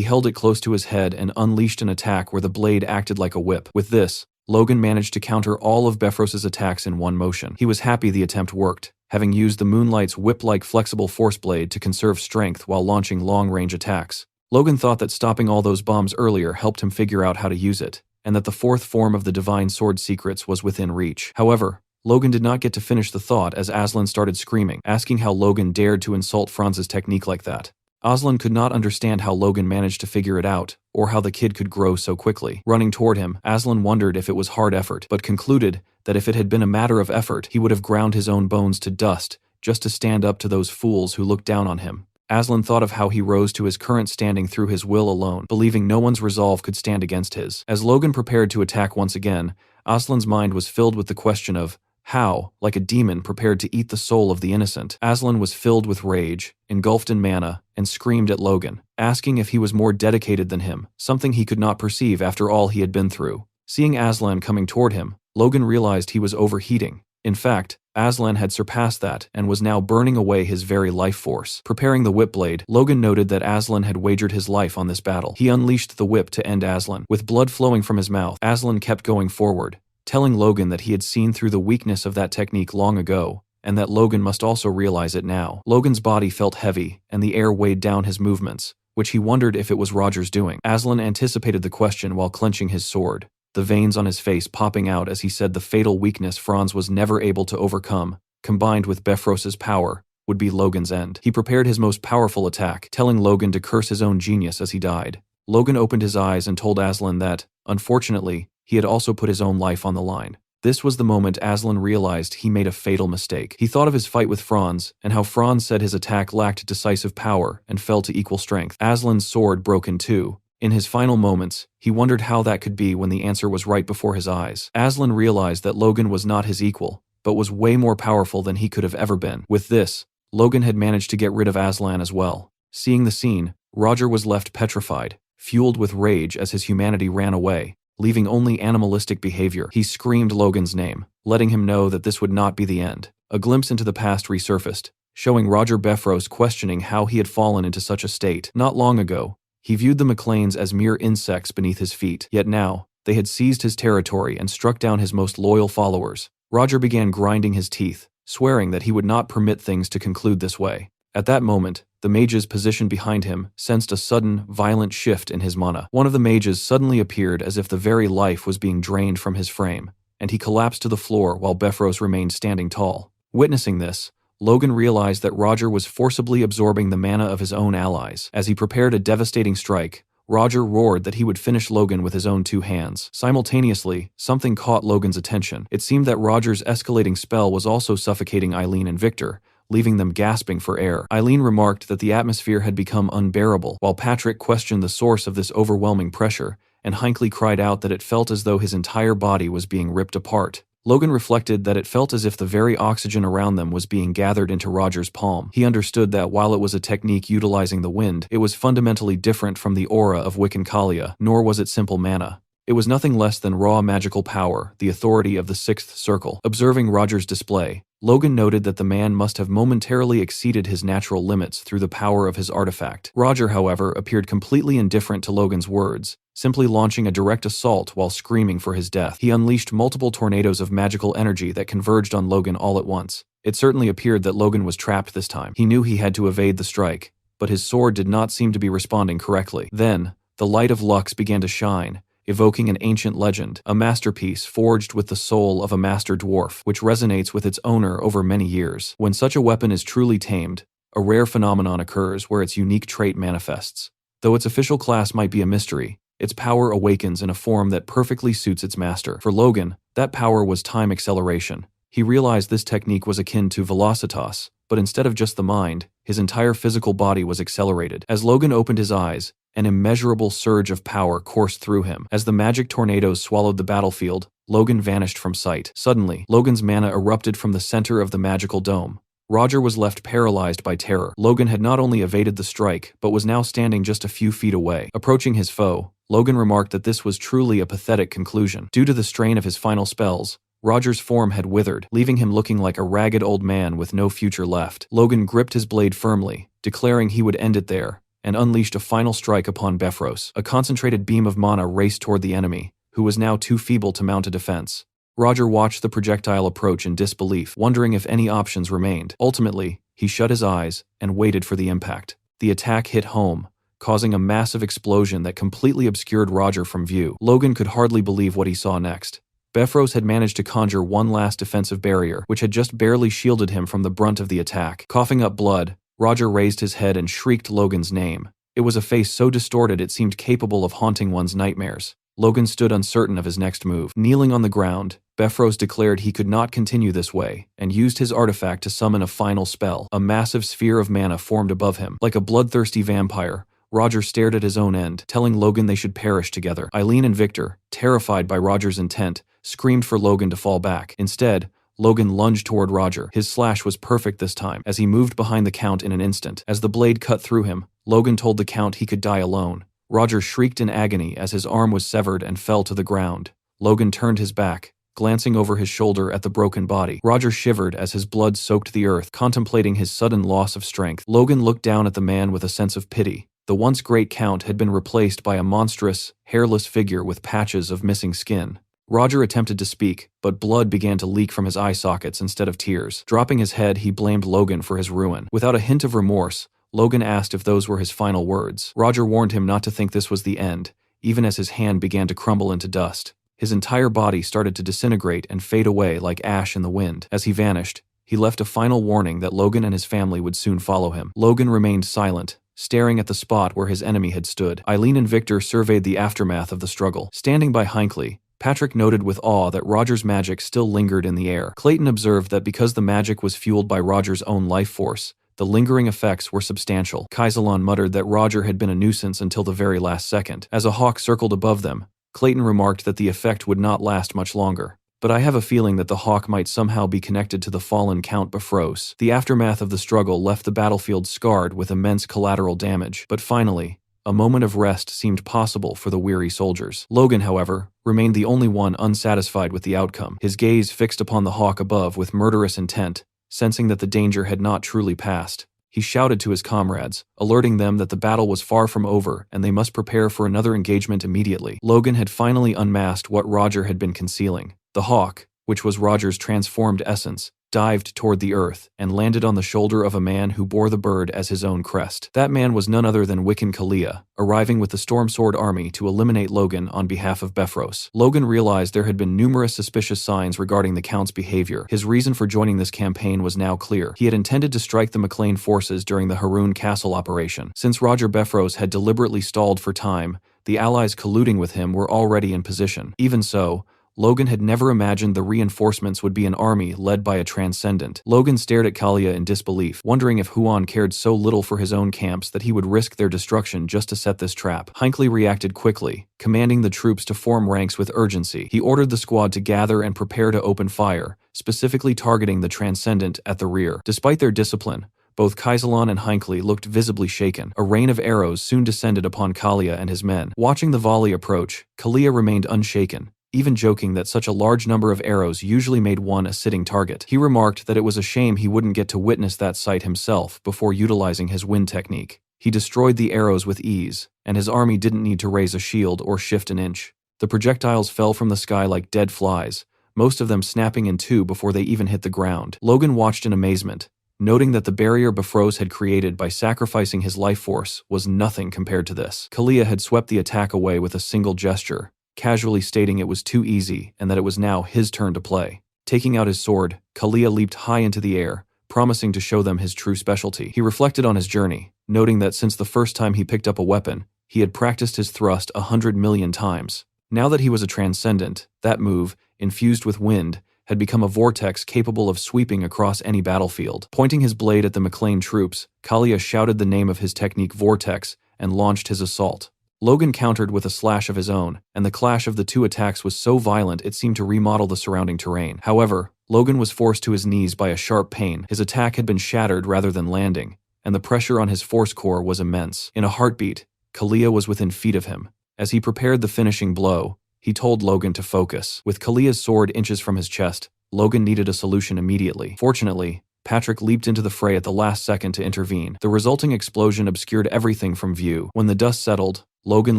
Speaker 1: held it close to his head and unleashed an attack where the blade acted like a whip. With this, Logan managed to counter all of Befros' attacks in one motion. He was happy the attempt worked, having used the Moonlight's whip-like flexible force blade to conserve strength while launching long-range attacks. Logan thought that stopping all those bombs earlier helped him figure out how to use it, and that the fourth form of the Divine Sword secrets was within reach. However, Logan did not get to finish the thought as Aslan started screaming, asking how Logan dared to insult Franz's technique like that. Aslan could not understand how Logan managed to figure it out, or how the kid could grow so quickly. Running toward him, Aslan wondered if it was hard effort, but concluded that if it had been a matter of effort, he would have ground his own bones to dust just to stand up to those fools who looked down on him. Aslan thought of how he rose to his current standing through his will alone, believing no one's resolve could stand against his. As Logan prepared to attack once again, Aslan's mind was filled with the question of how, like a demon prepared to eat the soul of the innocent. Aslan was filled with rage, engulfed in mana, and screamed at Logan, asking if he was more dedicated than him, something he could not perceive after all he had been through. Seeing Aslan coming toward him, Logan realized he was overheating. In fact, Aslan had surpassed that and was now burning away his very life force. Preparing the whip blade, Logan noted that Aslan had wagered his life on this battle. He unleashed the whip to end Aslan. With blood flowing from his mouth, Aslan kept going forward, telling Logan that he had seen through the weakness of that technique long ago, and that Logan must also realize it now. Logan's body felt heavy, and the air weighed down his movements, which he wondered if it was Roger's doing. Aslan anticipated the question while clenching his sword, the veins on his face popping out as he said the fatal weakness Franz was never able to overcome, combined with Befros' power, would be Logan's end. He prepared his most powerful attack, telling Logan to curse his own genius as he died. Logan opened his eyes and told Aslan that, unfortunately, he had also put his own life on the line. This was the moment Aslan realized he made a fatal mistake. He thought of his fight with Franz, and how Franz said his attack lacked decisive power and fell to equal strength. Aslan's sword broke in two, In his final moments, he wondered how that could be when the answer was right before his eyes. Aslan realized that Logan was not his equal, but was way more powerful than he could have ever been. With this, Logan had managed to get rid of Aslan as well. Seeing the scene, Roger was left petrified, fueled with rage as his humanity ran away, leaving only animalistic behavior. He screamed Logan's name, letting him know that this would not be the end. A glimpse into the past resurfaced, showing Roger Befros questioning how he had fallen into such a state. Not long ago, he viewed the McLeans as mere insects beneath his feet, yet now, they had seized his territory and struck down his most loyal followers. Roger began grinding his teeth, swearing that he would not permit things to conclude this way. At that moment, the mages positioned behind him sensed a sudden, violent shift in his mana. One of the mages suddenly appeared as if the very life was being drained from his frame, and he collapsed to the floor while Befros remained standing tall. Witnessing this, Logan realized that Roger was forcibly absorbing the mana of his own allies. As he prepared a devastating strike, Roger roared that he would finish Logan with his own two hands. Simultaneously, something caught Logan's attention. It seemed that Roger's escalating spell was also suffocating Eileen and Victor, leaving them gasping for air. Eileen remarked that the atmosphere had become unbearable, while Patrick questioned the source of this overwhelming pressure, and Hinckley cried out that it felt as though his entire body was being ripped apart. Logan reflected that it felt as if the very oxygen around them was being gathered into Roger's palm. He understood that while it was a technique utilizing the wind, it was fundamentally different from the aura of Wiccancalia, nor was it simple mana. It was nothing less than raw magical power, the authority of the Sixth Circle. Observing Roger's display, Logan noted that the man must have momentarily exceeded his natural limits through the power of his artifact. Roger, however, appeared completely indifferent to Logan's words, simply launching a direct assault while screaming for his death. He unleashed multiple tornadoes of magical energy that converged on Logan all at once. It certainly appeared that Logan was trapped this time. He knew he had to evade the strike, but his sword did not seem to be responding correctly. Then, the light of Lux began to shine, evoking an ancient legend, a masterpiece forged with the soul of a master dwarf, which resonates with its owner over many years. When such a weapon is truly tamed, a rare phenomenon occurs where its unique trait manifests. Though its official class might be a mystery, its power awakens in a form that perfectly suits its master. For Logan, that power was time acceleration. He realized this technique was akin to Velocitas, but instead of just the mind, his entire physical body was accelerated. As Logan opened his eyes, an immeasurable surge of power coursed through him. As the magic tornadoes swallowed the battlefield, Logan vanished from sight. Suddenly, Logan's mana erupted from the center of the magical dome. Roger was left paralyzed by terror. Logan had not only evaded the strike, but was now standing just a few feet away. Approaching his foe, Logan remarked that this was truly a pathetic conclusion. Due to the strain of his final spells, Roger's form had withered, leaving him looking like a ragged old man with no future left. Logan gripped his blade firmly, declaring he would end it there, and unleashed a final strike upon Befros. A concentrated beam of mana raced toward the enemy, who was now too feeble to mount a defense. Roger watched the projectile approach in disbelief, wondering if any options remained. Ultimately, he shut his eyes and waited for the impact. The attack hit home, causing a massive explosion that completely obscured Roger from view. Logan could hardly believe what he saw next. Befros had managed to conjure one last defensive barrier, which had just barely shielded him from the brunt of the attack. Coughing up blood, Roger raised his head and shrieked Logan's name. It was a face so distorted it seemed capable of haunting one's nightmares. Logan stood uncertain of his next move. Kneeling on the ground, Befros declared he could not continue this way, and used his artifact to summon a final spell. A massive sphere of mana formed above him. Like a bloodthirsty vampire, Roger stared at his own end, telling Logan they should perish together. Eileen and Victor, terrified by Roger's intent, screamed for Logan to fall back. Instead, Logan lunged toward Roger. His slash was perfect this time, as he moved behind the Count in an instant. As the blade cut through him, Logan told the Count he could die alone. Roger shrieked in agony as his arm was severed and fell to the ground. Logan turned his back, glancing over his shoulder at the broken body. Roger shivered as his blood soaked the earth, contemplating his sudden loss of strength. Logan looked down at the man with a sense of pity. The once great Count had been replaced by a monstrous, hairless figure with patches of missing skin. Roger attempted to speak, but blood began to leak from his eye sockets instead of tears. Dropping his head, he blamed Logan for his ruin. Without a hint of remorse, Logan asked if those were his final words. Roger warned him not to think this was the end, even as his hand began to crumble into dust. His entire body started to disintegrate and fade away like ash in the wind. As he vanished, he left a final warning that Logan and his family would soon follow him. Logan remained silent, staring at the spot where his enemy had stood. Eileen and Victor surveyed the aftermath of the struggle. Standing by Hinckley, Patrick noted with awe that Roger's magic still lingered in the air. Clayton observed that because the magic was fueled by Roger's own life force, The lingering effects were substantial. Kaisalon muttered that Roger had been a nuisance until the very last second. As a hawk circled above them, Clayton remarked that the effect would not last much longer. But I have a feeling that the hawk might somehow be connected to the fallen Count Bifrost. The aftermath of the struggle left the battlefield scarred with immense collateral damage. But finally, a moment of rest seemed possible for the weary soldiers. Logan, however, remained the only one unsatisfied with the outcome, his gaze fixed upon the hawk above with murderous intent. Sensing that the danger had not truly passed, he shouted to his comrades, alerting them that the battle was far from over and they must prepare for another engagement immediately. Logan had finally unmasked what Roger had been concealing. The hawk, which was Roger's transformed essence, dived toward the earth and landed on the shoulder of a man who bore the bird as his own crest. That man was none other than Wiccan Kalia, arriving with the Storm Sword army to eliminate Logan on behalf of Bifrost. Logan realized there had been numerous suspicious signs regarding the Count's behavior. His reason for joining this campaign was now clear. He had intended to strike the McLean forces during the Haroun Castle operation. Since Roger Bifrost had deliberately stalled for time, the allies colluding with him were already in position. Even so, Logan had never imagined the reinforcements would be an army led by a transcendent. Logan stared at Kalia in disbelief, wondering if Huan cared so little for his own camps that he would risk their destruction just to set this trap. Hinckley reacted quickly, commanding the troops to form ranks with urgency. He ordered the squad to gather and prepare to open fire, specifically targeting the transcendent at the rear. Despite their discipline, both Kaisalon and Hinckley looked visibly shaken. A rain of arrows soon descended upon Kalia and his men. Watching the volley approach, Kalia remained unshaken, even joking that such a large number of arrows usually made one a sitting target. He remarked that it was a shame he wouldn't get to witness that sight himself before utilizing his wind technique. He destroyed the arrows with ease, and his army didn't need to raise a shield or shift an inch. The projectiles fell from the sky like dead flies, most of them snapping in two before they even hit the ground. Logan watched in amazement, noting that the barrier Bifrost had created by sacrificing his life force was nothing compared to this. Kalia had swept the attack away with a single gesture, casually stating it was too easy and that it was now his turn to play. Taking out his sword, Kalia leaped high into the air, promising to show them his true specialty. He reflected on his journey, noting that since the first time he picked up a weapon, he had practiced his thrust 100 million times. Now that he was a transcendent, that move, infused with wind, had become a vortex capable of sweeping across any battlefield. Pointing his blade at the McLean troops, Kalia shouted the name of his technique Vortex and launched his assault. Logan countered with a slash of his own, and the clash of the two attacks was so violent it seemed to remodel the surrounding terrain. However, Logan was forced to his knees by a sharp pain. His attack had been shattered rather than landing, and the pressure on his force core was immense. In a heartbeat, Kalia was within feet of him. As he prepared the finishing blow, he told Logan to focus. With Kalia's sword inches from his chest, Logan needed a solution immediately. Fortunately, Patrick leaped into the fray at the last second to intervene. The resulting explosion obscured everything from view. When the dust settled, Logan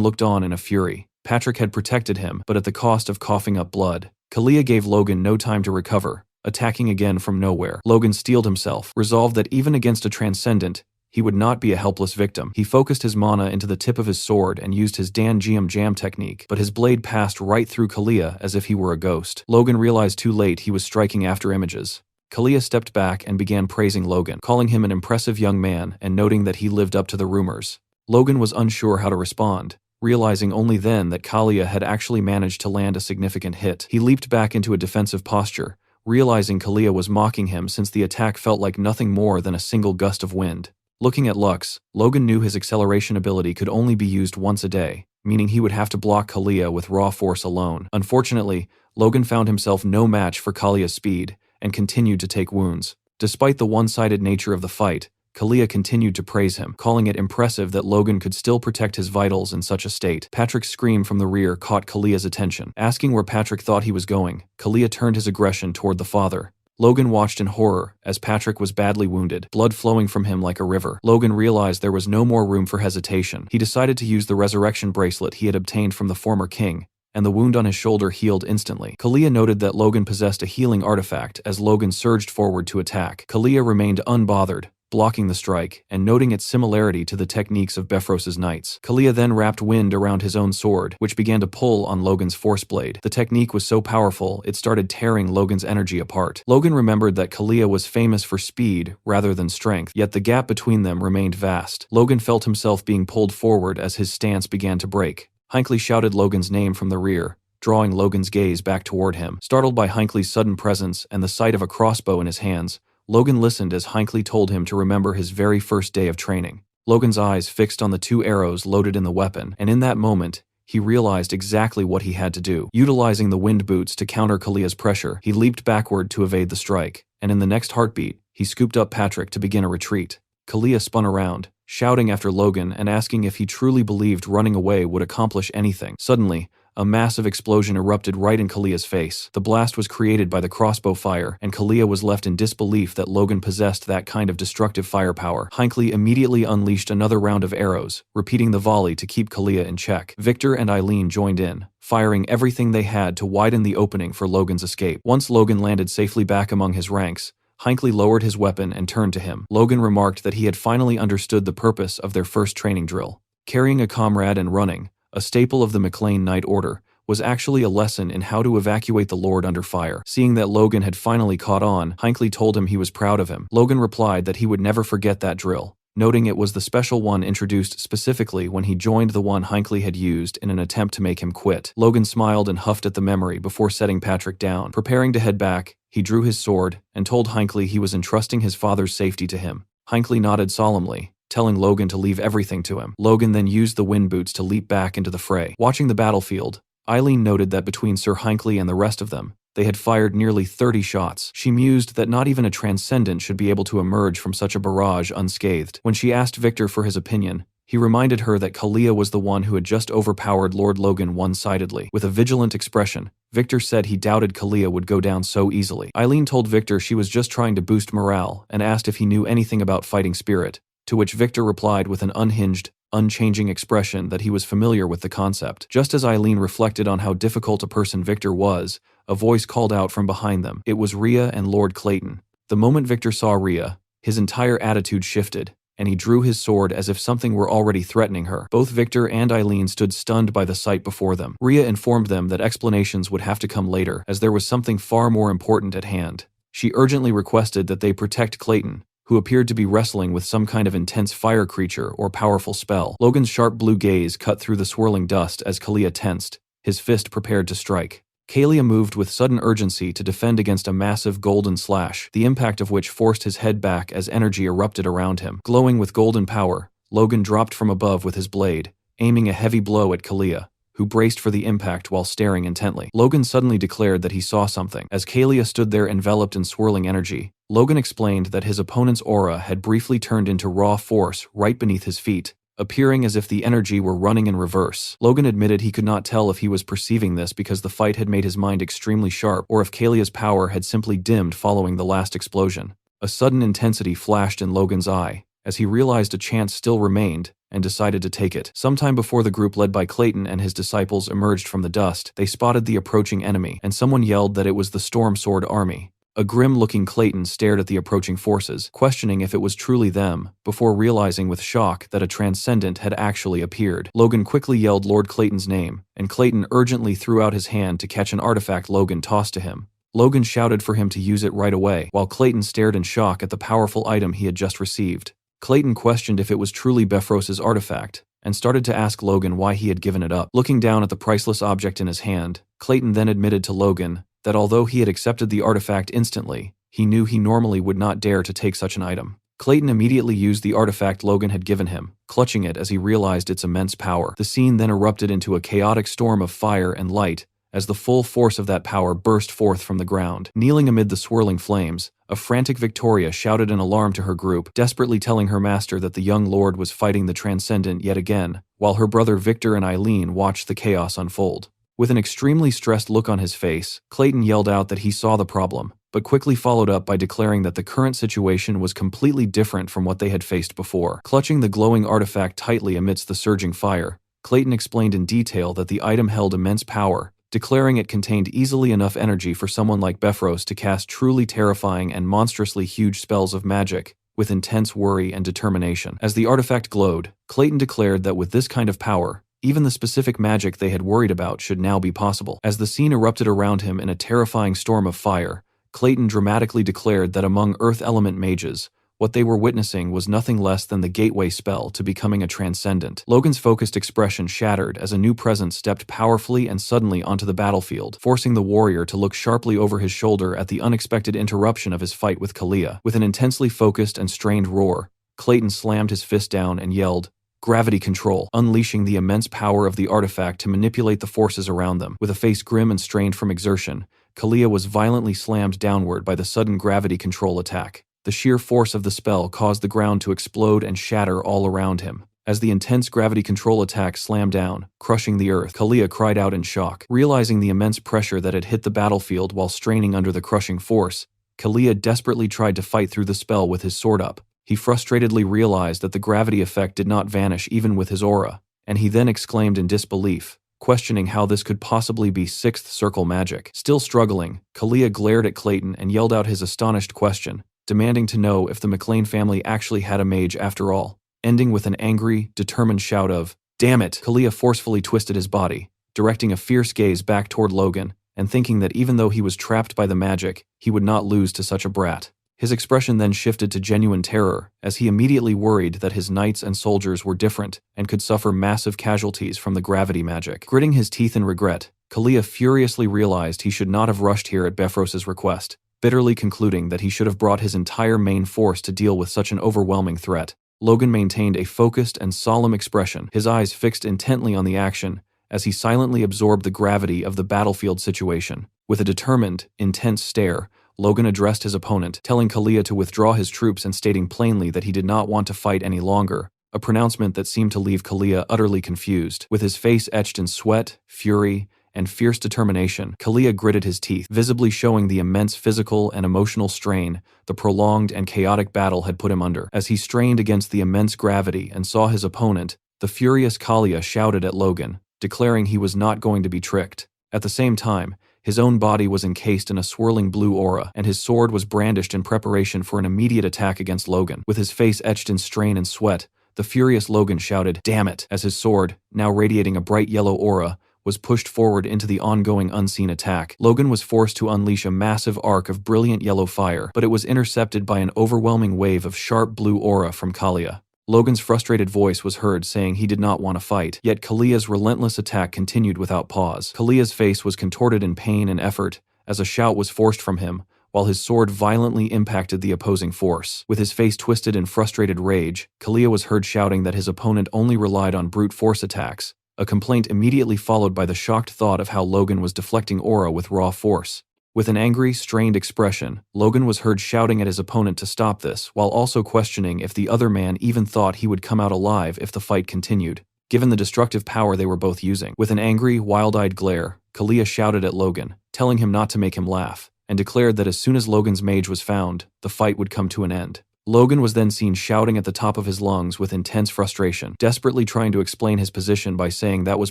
Speaker 1: looked on in a fury. Patrick had protected him, but at the cost of coughing up blood. Kalia gave Logan no time to recover, attacking again from nowhere. Logan steeled himself, resolved that even against a transcendent, he would not be a helpless victim. He focused his mana into the tip of his sword and used his Dan Geum Jam technique, but his blade passed right through Kalia as if he were a ghost. Logan realized too late he was striking after images. Kalia stepped back and began praising Logan, calling him an impressive young man and noting that he lived up to the rumors. Logan was unsure how to respond, realizing only then that Kalia had actually managed to land a significant hit. He leaped back into a defensive posture, realizing Kalia was mocking him since the attack felt like nothing more than a single gust of wind. Looking at Lux, Logan knew his acceleration ability could only be used once a day, meaning he would have to block Kalia with raw force alone. Unfortunately, Logan found himself no match for Kalia's speed and continued to take wounds. Despite the one-sided nature of the fight, Kalia continued to praise him, calling it impressive that Logan could still protect his vitals in such a state. Patrick's scream from the rear caught Kalia's attention. Asking where Patrick thought he was going, Kalia turned his aggression toward the father. Logan watched in horror as Patrick was badly wounded, blood flowing from him like a river. Logan realized there was no more room for hesitation. He decided to use the resurrection bracelet he had obtained from the former king, and the wound on his shoulder healed instantly. Kalia noted that Logan possessed a healing artifact as Logan surged forward to attack. Kalia remained unbothered, blocking the strike, and noting its similarity to the techniques of Bifrost's knights. Kalia then wrapped wind around his own sword, which began to pull on Logan's force blade. The technique was so powerful, it started tearing Logan's energy apart. Logan remembered that Kalia was famous for speed rather than strength, yet the gap between them remained vast. Logan felt himself being pulled forward as his stance began to break. Hinckley shouted Logan's name from the rear, drawing Logan's gaze back toward him. Startled by Hinckley's sudden presence and the sight of a crossbow in his hands, Logan listened as Hinckley told him to remember his very first day of training. Logan's eyes fixed on the 2 arrows loaded in the weapon, and in that moment, he realized exactly what he had to do. Utilizing the wind boots to counter Kalia's pressure, he leaped backward to evade the strike, and in the next heartbeat, he scooped up Patrick to begin a retreat. Kalia spun around, shouting after Logan and asking if he truly believed running away would accomplish anything. Suddenly, a massive explosion erupted right in Kalia's face. The blast was created by the crossbow fire, and Kalia was left in disbelief that Logan possessed that kind of destructive firepower. Hinckley immediately unleashed another round of arrows, repeating the volley to keep Kalia in check. Victor and Eileen joined in, firing everything they had to widen the opening for Logan's escape. Once Logan landed safely back among his ranks, Hinckley lowered his weapon and turned to him. Logan remarked that he had finally understood the purpose of their first training drill. Carrying a comrade and running, a staple of the McLean Knight Order, was actually a lesson in how to evacuate the Lord under fire. Seeing that Logan had finally caught on, Hinckley told him he was proud of him. Logan replied that he would never forget that drill, noting it was the special one introduced specifically when he joined the one Hinckley had used in an attempt to make him quit. Logan smiled and huffed at the memory before setting Patrick down. Preparing to head back, he drew his sword and told Hinckley he was entrusting his father's safety to him. Hinckley nodded solemnly, telling Logan to leave everything to him. Logan then used the wind boots to leap back into the fray. Watching the battlefield, Eileen noted that between Sir Hinckley and the rest of them, they had fired nearly 30 shots. She mused that not even a transcendent should be able to emerge from such a barrage unscathed. When she asked Victor for his opinion, he reminded her that Kalia was the one who had just overpowered Lord Logan one-sidedly. With a vigilant expression, Victor said he doubted Kalia would go down so easily. Eileen told Victor she was just trying to boost morale and asked if he knew anything about fighting spirit, to which Victor replied with an unhinged, unchanging expression that he was familiar with the concept. Just as Eileen reflected on how difficult a person Victor was, a voice called out from behind them. It was Rhea and Lord Clayton. The moment Victor saw Rhea, his entire attitude shifted, and he drew his sword as if something were already threatening her. Both Victor and Eileen stood stunned by the sight before them. Rhea informed them that explanations would have to come later, as there was something far more important at hand. She urgently requested that they protect Clayton, who appeared to be wrestling with some kind of intense fire creature or powerful spell. Logan's sharp blue gaze cut through the swirling dust as Kalia tensed, his fist prepared to strike. Kalia moved with sudden urgency to defend against a massive golden slash, the impact of which forced his head back as energy erupted around him. Glowing with golden power, Logan dropped from above with his blade, aiming a heavy blow at Kalia, who braced for the impact while staring intently. Logan suddenly declared that he saw something. As Kalia stood there enveloped in swirling energy, Logan explained that his opponent's aura had briefly turned into raw force right beneath his feet, appearing as if the energy were running in reverse. Logan admitted he could not tell if he was perceiving this because the fight had made his mind extremely sharp or if Kalia's power had simply dimmed following the last explosion. A sudden intensity flashed in Logan's eye, as he realized a chance still remained, and decided to take it. Sometime before the group led by Clayton and his disciples emerged from the dust, they spotted the approaching enemy, and someone yelled that it was the Storm Sword Army. A grim-looking Clayton stared at the approaching forces, questioning if it was truly them, before realizing with shock that a transcendent had actually appeared. Logan quickly yelled Lord Clayton's name, and Clayton urgently threw out his hand to catch an artifact Logan tossed to him. Logan shouted for him to use it right away, while Clayton stared in shock at the powerful item he had just received. Clayton questioned if it was truly Befros's artifact, and started to ask Logan why he had given it up. Looking down at the priceless object in his hand, Clayton then admitted to Logan that although he had accepted the artifact instantly, he knew he normally would not dare to take such an item. Clayton immediately used the artifact Logan had given him, clutching it as he realized its immense power. The scene then erupted into a chaotic storm of fire and light, as the full force of that power burst forth from the ground. Kneeling amid the swirling flames, a frantic Victoria shouted an alarm to her group, desperately telling her master that the young lord was fighting the Transcendent yet again, while her brother Victor and Eileen watched the chaos unfold. With an extremely stressed look on his face, Clayton yelled out that he saw the problem, but quickly followed up by declaring that the current situation was completely different from what they had faced before. Clutching the glowing artifact tightly amidst the surging fire, Clayton explained in detail that the item held immense power, declaring it contained easily enough energy for someone like Befros to cast truly terrifying and monstrously huge spells of magic, with intense worry and determination. As the artifact glowed, Clayton declared that with this kind of power, even the specific magic they had worried about should now be possible. As the scene erupted around him in a terrifying storm of fire, Clayton dramatically declared that among earth element mages, What they were witnessing was nothing less than the gateway spell to becoming a transcendent. Logan's focused expression shattered as a new presence stepped powerfully and suddenly onto the battlefield, forcing the warrior to look sharply over his shoulder at the unexpected interruption of his fight with Kalia. With an intensely focused and strained roar, Clayton slammed his fist down and yelled, "Gravity control," unleashing the immense power of the artifact to manipulate the forces around them. With a face grim and strained from exertion, Kalia was violently slammed downward by the sudden gravity control attack. The sheer force of the spell caused the ground to explode and shatter all around him. As the intense gravity control attack slammed down, crushing the earth, Kalia cried out in shock. Realizing the immense pressure that had hit the battlefield while straining under the crushing force, Kalia desperately tried to fight through the spell with his sword up. He frustratedly realized that the gravity effect did not vanish even with his aura, and he then exclaimed in disbelief, questioning how this could possibly be sixth circle magic. Still struggling, Kalia glared at Clayton and yelled out his astonished question, demanding to know if the McLean family actually had a mage after all, ending with an angry, determined shout of, "Damn it!" Kalia forcefully twisted his body, directing a fierce gaze back toward Logan, and thinking that even though he was trapped by the magic, he would not lose to such a brat. His expression then shifted to genuine terror, as he immediately worried that his knights and soldiers were different and could suffer massive casualties from the gravity magic. Gritting his teeth in regret, Kalia furiously realized he should not have rushed here at Befros's request, bitterly concluding that he should have brought his entire main force to deal with such an overwhelming threat. Logan maintained a focused and solemn expression, his eyes fixed intently on the action, as he silently absorbed the gravity of the battlefield situation. With a determined, intense stare, Logan addressed his opponent, telling Kalia to withdraw his troops and stating plainly that he did not want to fight any longer, a pronouncement that seemed to leave Kalia utterly confused. With his face etched in sweat, fury, and fierce determination, Kalia gritted his teeth, visibly showing the immense physical and emotional strain the prolonged and chaotic battle had put him under. As he strained against the immense gravity and saw his opponent, the furious Kalia shouted at Logan, declaring he was not going to be tricked. At the same time, his own body was encased in a swirling blue aura, and his sword was brandished in preparation for an immediate attack against Logan. With his face etched in strain and sweat, the furious Logan shouted, "Damn it!" as his sword, now radiating a bright yellow aura, was pushed forward into the ongoing unseen attack. Logan was forced to unleash a massive arc of brilliant yellow fire, but it was intercepted by an overwhelming wave of sharp blue aura from Kalia. Logan's frustrated voice was heard saying he did not want to fight, yet Kalia's relentless attack continued without pause. Kalia's face was contorted in pain and effort, as a shout was forced from him, while his sword violently impacted the opposing force. With his face twisted in frustrated rage, Kalia was heard shouting that his opponent only relied on brute force attacks, a complaint immediately followed by the shocked thought of how Logan was deflecting aura with raw force. With an angry, strained expression, Logan was heard shouting at his opponent to stop this, while also questioning if the other man even thought he would come out alive if the fight continued, given the destructive power they were both using. With an angry, wild-eyed glare, Kalia shouted at Logan, telling him not to make him laugh, and declared that as soon as Logan's mage was found, the fight would come to an end. Logan was then seen shouting at the top of his lungs with intense frustration, desperately trying to explain his position by saying that was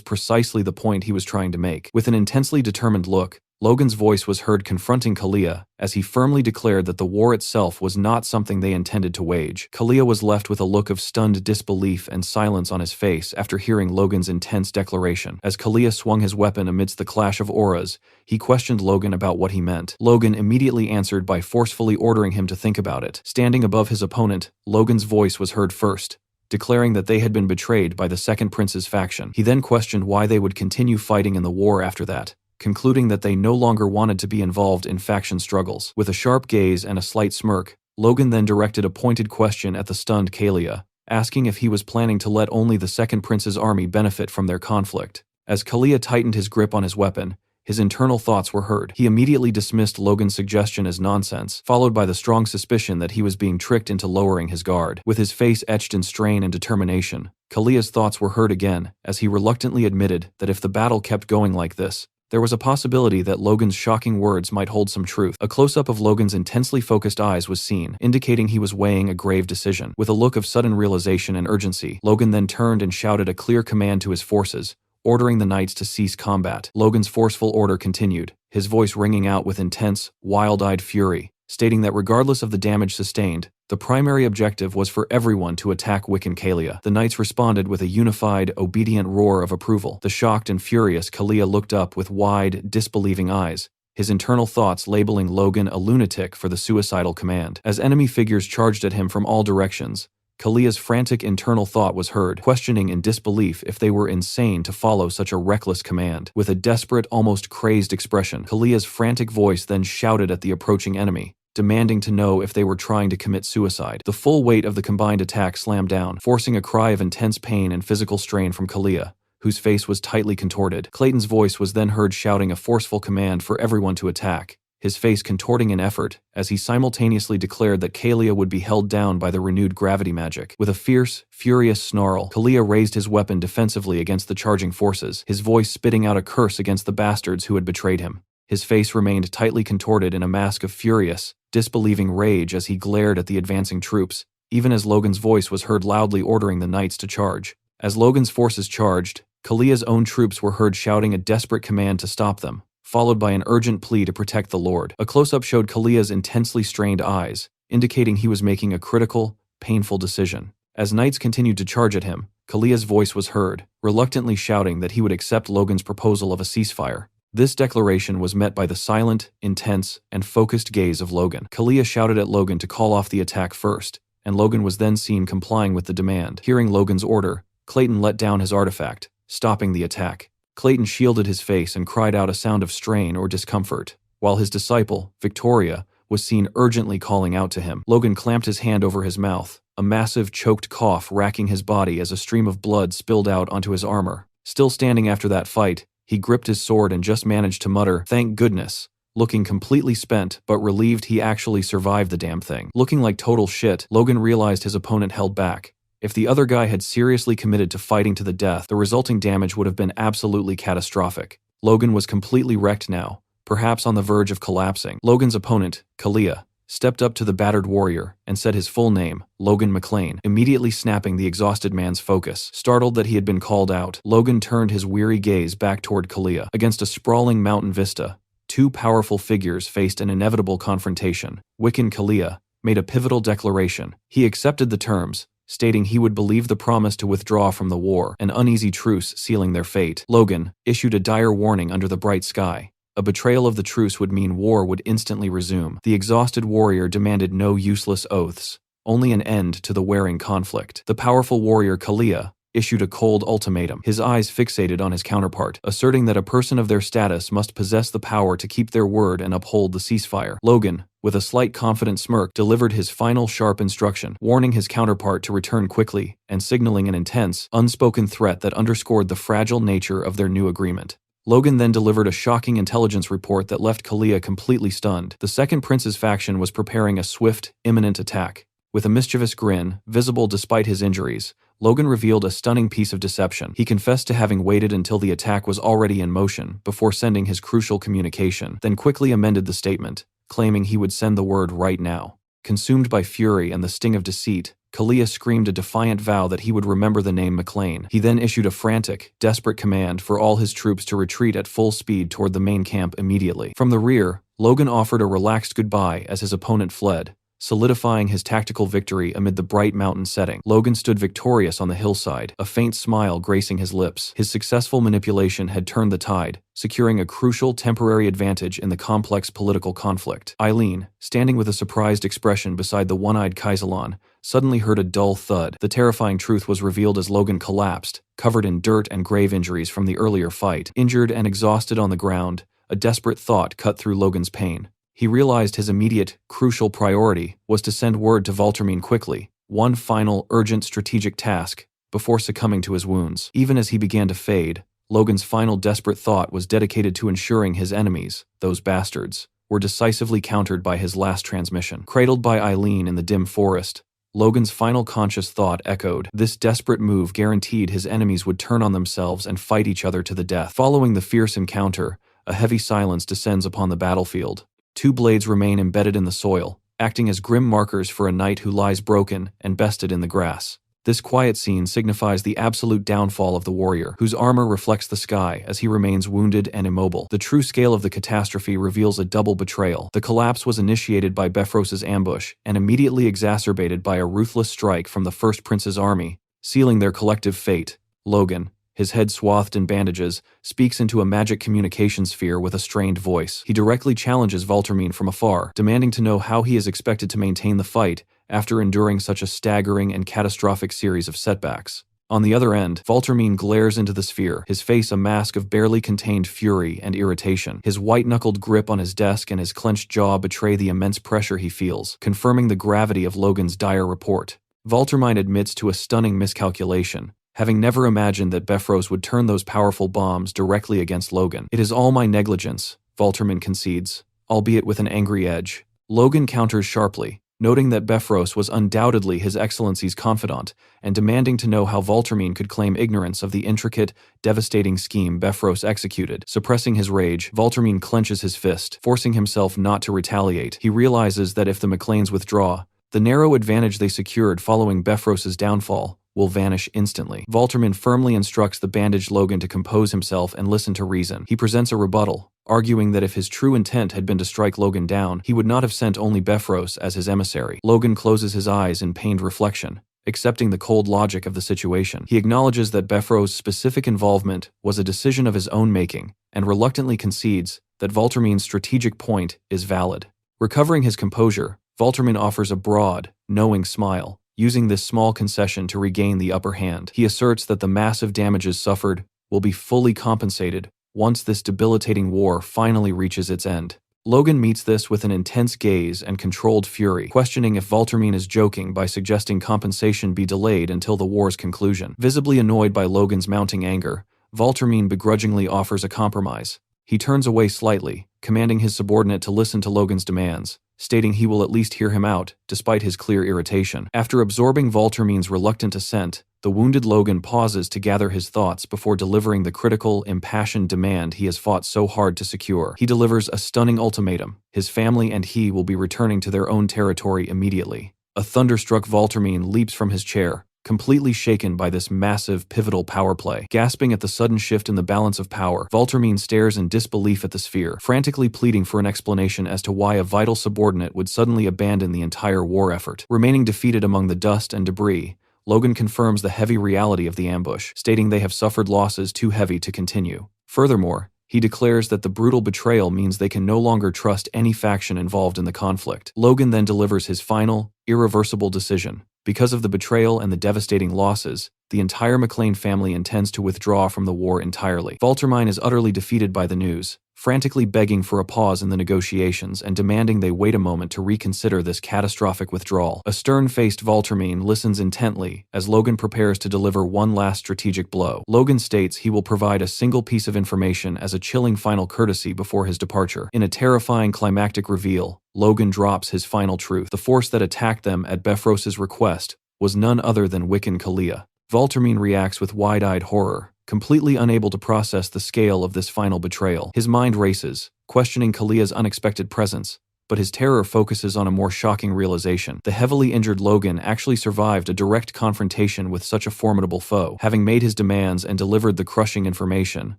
Speaker 1: precisely the point he was trying to make. With an intensely determined look, Logan's voice was heard confronting Kalia, as he firmly declared that the war itself was not something they intended to wage. Kalia was left with a look of stunned disbelief and silence on his face after hearing Logan's intense declaration. As Kalia swung his weapon amidst the clash of auras, he questioned Logan about what he meant. Logan immediately answered by forcefully ordering him to think about it. Standing above his opponent, Logan's voice was heard first, declaring that they had been betrayed by the Second Prince's faction. He then questioned why they would continue fighting in the war after that, concluding that they no longer wanted to be involved in faction struggles. With a sharp gaze and a slight smirk, Logan then directed a pointed question at the stunned Kalia, asking if he was planning to let only the Second Prince's army benefit from their conflict. As Kalia tightened his grip on his weapon, his internal thoughts were heard. He immediately dismissed Logan's suggestion as nonsense, followed by the strong suspicion that he was being tricked into lowering his guard. With his face etched in strain and determination, Kalia's thoughts were heard again, as he reluctantly admitted that if the battle kept going like this, there was a possibility that Logan's shocking words might hold some truth. A close-up of Logan's intensely focused eyes was seen, indicating he was weighing a grave decision. With a look of sudden realization and urgency, Logan then turned and shouted a clear command to his forces, ordering the knights to cease combat. Logan's forceful order continued, his voice ringing out with intense, wild-eyed fury, stating that regardless of the damage sustained, the primary objective was for everyone to attack Wiccan Kalia. The knights responded with a unified, obedient roar of approval. The shocked and furious Kalia looked up with wide, disbelieving eyes, his internal thoughts labeling Logan a lunatic for the suicidal command. As enemy figures charged at him from all directions, Kalia's frantic internal thought was heard, questioning in disbelief if they were insane to follow such a reckless command. With a desperate, almost crazed expression, Kalia's frantic voice then shouted at the approaching enemy, demanding to know if they were trying to commit suicide. The full weight of the combined attack slammed down, forcing a cry of intense pain and physical strain from Kalia, whose face was tightly contorted. Clayton's voice was then heard shouting a forceful command for everyone to attack, his face contorting in effort as he simultaneously declared that Kalia would be held down by the renewed gravity magic. With a fierce, furious snarl, Kalia raised his weapon defensively against the charging forces, his voice spitting out a curse against the bastards who had betrayed him. His face remained tightly contorted in a mask of furious, disbelieving rage as he glared at the advancing troops, even as Logan's voice was heard loudly ordering the knights to charge. As Logan's forces charged, Kalia's own troops were heard shouting a desperate command to stop them, followed by an urgent plea to protect the Lord. A close-up showed Kalia's intensely strained eyes, indicating he was making a critical, painful decision. As knights continued to charge at him, Kalia's voice was heard, reluctantly shouting that he would accept Logan's proposal of a ceasefire. This declaration was met by the silent, intense, and focused gaze of Logan. Kalia shouted at Logan to call off the attack first, and Logan was then seen complying with the demand. Hearing Logan's order, Clayton let down his artifact, stopping the attack. Clayton shielded his face and cried out a sound of strain or discomfort, while his disciple, Victoria, was seen urgently calling out to him. Logan clamped his hand over his mouth, a massive choked cough racking his body as a stream of blood spilled out onto his armor. Still standing after that fight, he gripped his sword and just managed to mutter, "Thank goodness," looking completely spent but relieved he actually survived the damn thing. Looking like total shit, Logan realized his opponent held back. If the other guy had seriously committed to fighting to the death, the resulting damage would have been absolutely catastrophic. Logan was completely wrecked now, perhaps on the verge of collapsing. Logan's opponent, Kalia, stepped up to the battered warrior and said his full name, Logan McLean, immediately snapping the exhausted man's focus. Startled that he had been called out, Logan turned his weary gaze back toward Kalia. Against a sprawling mountain vista, two powerful figures faced an inevitable confrontation. Wiccan Kalia made a pivotal declaration. He accepted the terms, stating he would believe the promise to withdraw from the war, an uneasy truce sealing their fate. Logan issued a dire warning under the bright sky. A betrayal of the truce would mean war would instantly resume. The exhausted warrior demanded no useless oaths, only an end to the wearing conflict. The powerful warrior Kalia issued a cold ultimatum, his eyes fixated on his counterpart, asserting that a person of their status must possess the power to keep their word and uphold the ceasefire. Logan, with a slight confident smirk, delivered his final sharp instruction, warning his counterpart to return quickly and signaling an intense, unspoken threat that underscored the fragile nature of their new agreement. Logan then delivered a shocking intelligence report that left Kalia completely stunned. The Second Prince's faction was preparing a swift, imminent attack. With a mischievous grin, visible despite his injuries, Logan revealed a stunning piece of deception. He confessed to having waited until the attack was already in motion before sending his crucial communication, then quickly amended the statement, claiming he would send the word right now. Consumed by fury and the sting of deceit, Kalia screamed a defiant vow that he would remember the name McLean. He then issued a frantic, desperate command for all his troops to retreat at full speed toward the main camp immediately. From the rear, Logan offered a relaxed goodbye as his opponent fled, solidifying his tactical victory amid the bright mountain setting. Logan stood victorious on the hillside, a faint smile gracing his lips. His successful manipulation had turned the tide, securing a crucial temporary advantage in the complex political conflict. Eileen, standing with a surprised expression beside the one-eyed Kaisalan, suddenly heard a dull thud. The terrifying truth was revealed as Logan collapsed, covered in dirt and grave injuries from the earlier fight. Injured and exhausted on the ground, a desperate thought cut through Logan's pain. He realized his immediate, crucial priority was to send word to Valtermine quickly, one final, urgent strategic task, before succumbing to his wounds. Even as he began to fade, Logan's final desperate thought was dedicated to ensuring his enemies, those bastards, were decisively countered by his last transmission. Cradled by Eileen in the dim forest, Logan's final conscious thought echoed. This desperate move guaranteed his enemies would turn on themselves and fight each other to the death. Following the fierce encounter, a heavy silence descends upon the battlefield. Two blades remain embedded in the soil, acting as grim markers for a knight who lies broken and bested in the grass. This quiet scene signifies the absolute downfall of the warrior, whose armor reflects the sky as he remains wounded and immobile. The true scale of the catastrophe reveals a double betrayal. The collapse was initiated by Befros's ambush and immediately exacerbated by a ruthless strike from the First Prince's army, sealing their collective fate. Logan, his head swathed in bandages, speaks into a magic communication sphere with a strained voice. He directly challenges Valtermine from afar, demanding to know how he is expected to maintain the fight after enduring such a staggering and catastrophic series of setbacks. On the other end, Valtermine glares into the sphere, his face a mask of barely contained fury and irritation. His white-knuckled grip on his desk and his clenched jaw betray the immense pressure he feels, confirming the gravity of Logan's dire report. Valtermine admits to a stunning miscalculation, having never imagined that Bifrost would turn those powerful bombs directly against Logan. "It is all my negligence," Valtermine concedes, albeit with an angry edge. Logan counters sharply, noting that Bifrost was undoubtedly His Excellency's confidant, and demanding to know how Valtermine could claim ignorance of the intricate, devastating scheme Bifrost executed. Suppressing his rage, Valtermine clenches his fist, forcing himself not to retaliate. He realizes that if the McLeans withdraw, the narrow advantage they secured following Bifrost's downfall will vanish instantly. Valtermine firmly instructs the bandaged Logan to compose himself and listen to reason. He presents a rebuttal, arguing that if his true intent had been to strike Logan down, he would not have sent only Bifrost as his emissary. Logan closes his eyes in pained reflection, accepting the cold logic of the situation. He acknowledges that Bifrost's specific involvement was a decision of his own making, and reluctantly concedes that Valtermine's strategic point is valid. Recovering his composure, Valtermine offers a broad, knowing smile, using this small concession to regain the upper hand. He asserts that the massive damages suffered will be fully compensated once this debilitating war finally reaches its end. Logan meets this with an intense gaze and controlled fury, questioning if Valtermine is joking by suggesting compensation be delayed until the war's conclusion. Visibly annoyed by Logan's mounting anger, Valtermine begrudgingly offers a compromise. He turns away slightly, commanding his subordinate to listen to Logan's demands, stating he will at least hear him out, despite his clear irritation. After absorbing Valtermine's reluctant assent, the wounded Logan pauses to gather his thoughts before delivering the critical, impassioned demand he has fought so hard to secure. He delivers a stunning ultimatum. His family and he will be returning to their own territory immediately. A thunderstruck Valtermine leaps from his chair, completely shaken by this massive, pivotal power play. Gasping at the sudden shift in the balance of power, Valtermine stares in disbelief at the sphere, frantically pleading for an explanation as to why a vital subordinate would suddenly abandon the entire war effort. Remaining defeated among the dust and debris, Logan confirms the heavy reality of the ambush, stating they have suffered losses too heavy to continue. Furthermore, he declares that the brutal betrayal means they can no longer trust any faction involved in the conflict. Logan then delivers his final, irreversible decision. Because of the betrayal and the devastating losses, the entire McLean family intends to withdraw from the war entirely. Valtermine is utterly defeated by the news, frantically begging for a pause in the negotiations and demanding they wait a moment to reconsider this catastrophic withdrawal. A stern-faced Valtermine listens intently as Logan prepares to deliver one last strategic blow. Logan states he will provide a single piece of information as a chilling final courtesy before his departure. In a terrifying climactic reveal, Logan drops his final truth. The force that attacked them at Bifrost's request was none other than Wiccan Kalia. Valtermine reacts with wide-eyed horror, completely unable to process the scale of this final betrayal. His mind races, questioning Kalia's unexpected presence, but his terror focuses on a more shocking realization. The heavily injured Logan actually survived a direct confrontation with such a formidable foe. Having made his demands and delivered the crushing information,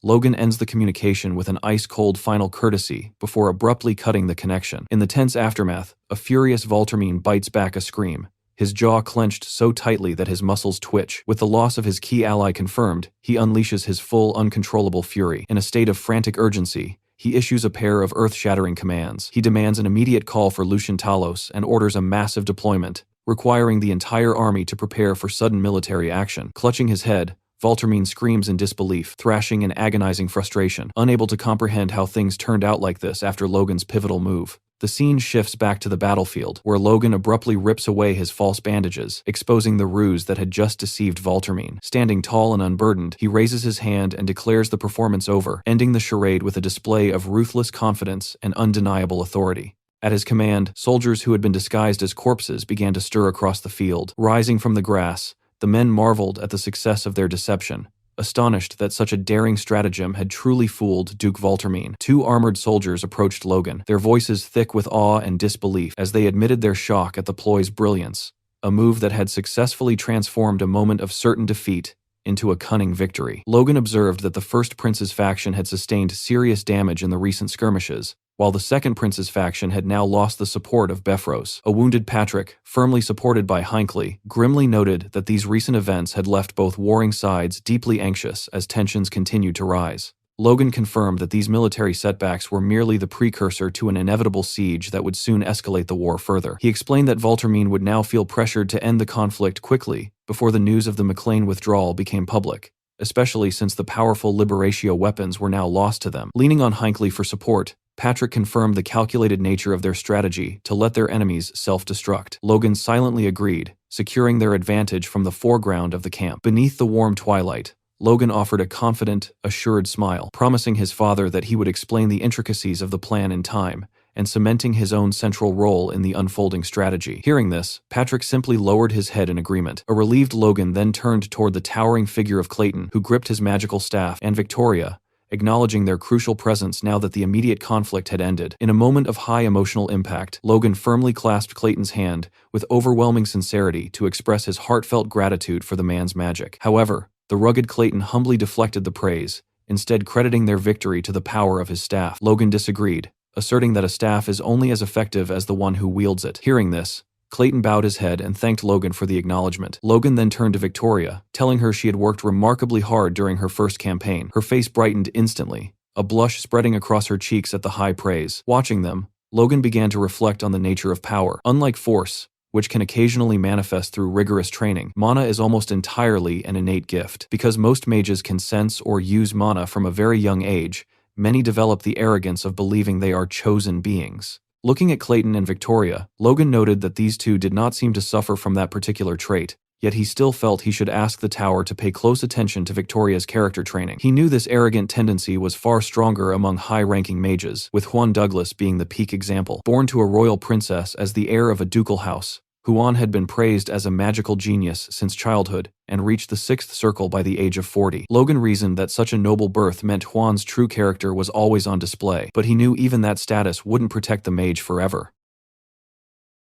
Speaker 1: Logan ends the communication with an ice-cold final courtesy before abruptly cutting the connection. In the tense aftermath, a furious Valtermine bites back a scream, his jaw clenched so tightly that his muscles twitch. With the loss of his key ally confirmed, he unleashes his full, uncontrollable fury. In a state of frantic urgency, he issues a pair of earth-shattering commands. He demands an immediate call for Lucian Talos and orders a massive deployment, requiring the entire army to prepare for sudden military action. Clutching his head, Valtermine screams in disbelief, thrashing in agonizing frustration, unable to comprehend how things turned out like this after Logan's pivotal move. The scene shifts back to the battlefield, where Logan abruptly rips away his false bandages, exposing the ruse that had just deceived Valtermine. Standing tall and unburdened, he raises his hand and declares the performance over, ending the charade with a display of ruthless confidence and undeniable authority. At his command, soldiers who had been disguised as corpses began to stir across the field. Rising from the grass, the men marveled at the success of their deception, astonished that such a daring stratagem had truly fooled Duke Valtermine. Two armored soldiers approached Logan, their voices thick with awe and disbelief as they admitted their shock at the ploy's brilliance, a move that had successfully transformed a moment of certain defeat into a cunning victory. Logan observed that the First Prince's faction had sustained serious damage in the recent skirmishes, while the second prince's faction had now lost the support of Befros. A wounded Patrick, firmly supported by Hinckley, grimly noted that these recent events had left both warring sides deeply anxious as tensions continued to rise. Logan confirmed that these military setbacks were merely the precursor to an inevitable siege that would soon escalate the war further. He explained that Valtermine would now feel pressured to end the conflict quickly before the news of the McLean withdrawal became public, especially since the powerful Liberatio weapons were now lost to them. Leaning on Hinckley for support, Patrick confirmed the calculated nature of their strategy to let their enemies self-destruct. Logan silently agreed, securing their advantage from the foreground of the camp. Beneath the warm twilight, Logan offered a confident, assured smile, promising his father that he would explain the intricacies of the plan in time, and cementing his own central role in the unfolding strategy. Hearing this, Patrick simply lowered his head in agreement. A relieved Logan then turned toward the towering figure of Clayton, who gripped his magical staff, and Victoria, acknowledging their crucial presence now that the immediate conflict had ended. In a moment of high emotional impact, Logan firmly clasped Clayton's hand with overwhelming sincerity to express his heartfelt gratitude for the man's magic. However, the rugged Clayton humbly deflected the praise, instead crediting their victory to the power of his staff. Logan disagreed, asserting that a staff is only as effective as the one who wields it. Hearing this, Clayton bowed his head and thanked Logan for the acknowledgement. Logan then turned to Victoria, telling her she had worked remarkably hard during her first campaign. Her face brightened instantly, a blush spreading across her cheeks at the high praise. Watching them, Logan began to reflect on the nature of power. Unlike force, which can occasionally manifest through rigorous training, mana is almost entirely an innate gift. Because most mages can sense or use mana from a very young age, many develop the arrogance of believing they are chosen beings. Looking at Clayton and Victoria, Logan noted that these two did not seem to suffer from that particular trait, yet he still felt he should ask the tower to pay close attention to Victoria's character training. He knew this arrogant tendency was far stronger among high-ranking mages, with Juan Douglas being the peak example. Born to a royal princess as the heir of a ducal house, Juan had been praised as a magical genius since childhood and reached the 6th circle by the age of 40. Logan reasoned that such a noble birth meant Juan's true character was always on display, but he knew even that status wouldn't protect the mage forever.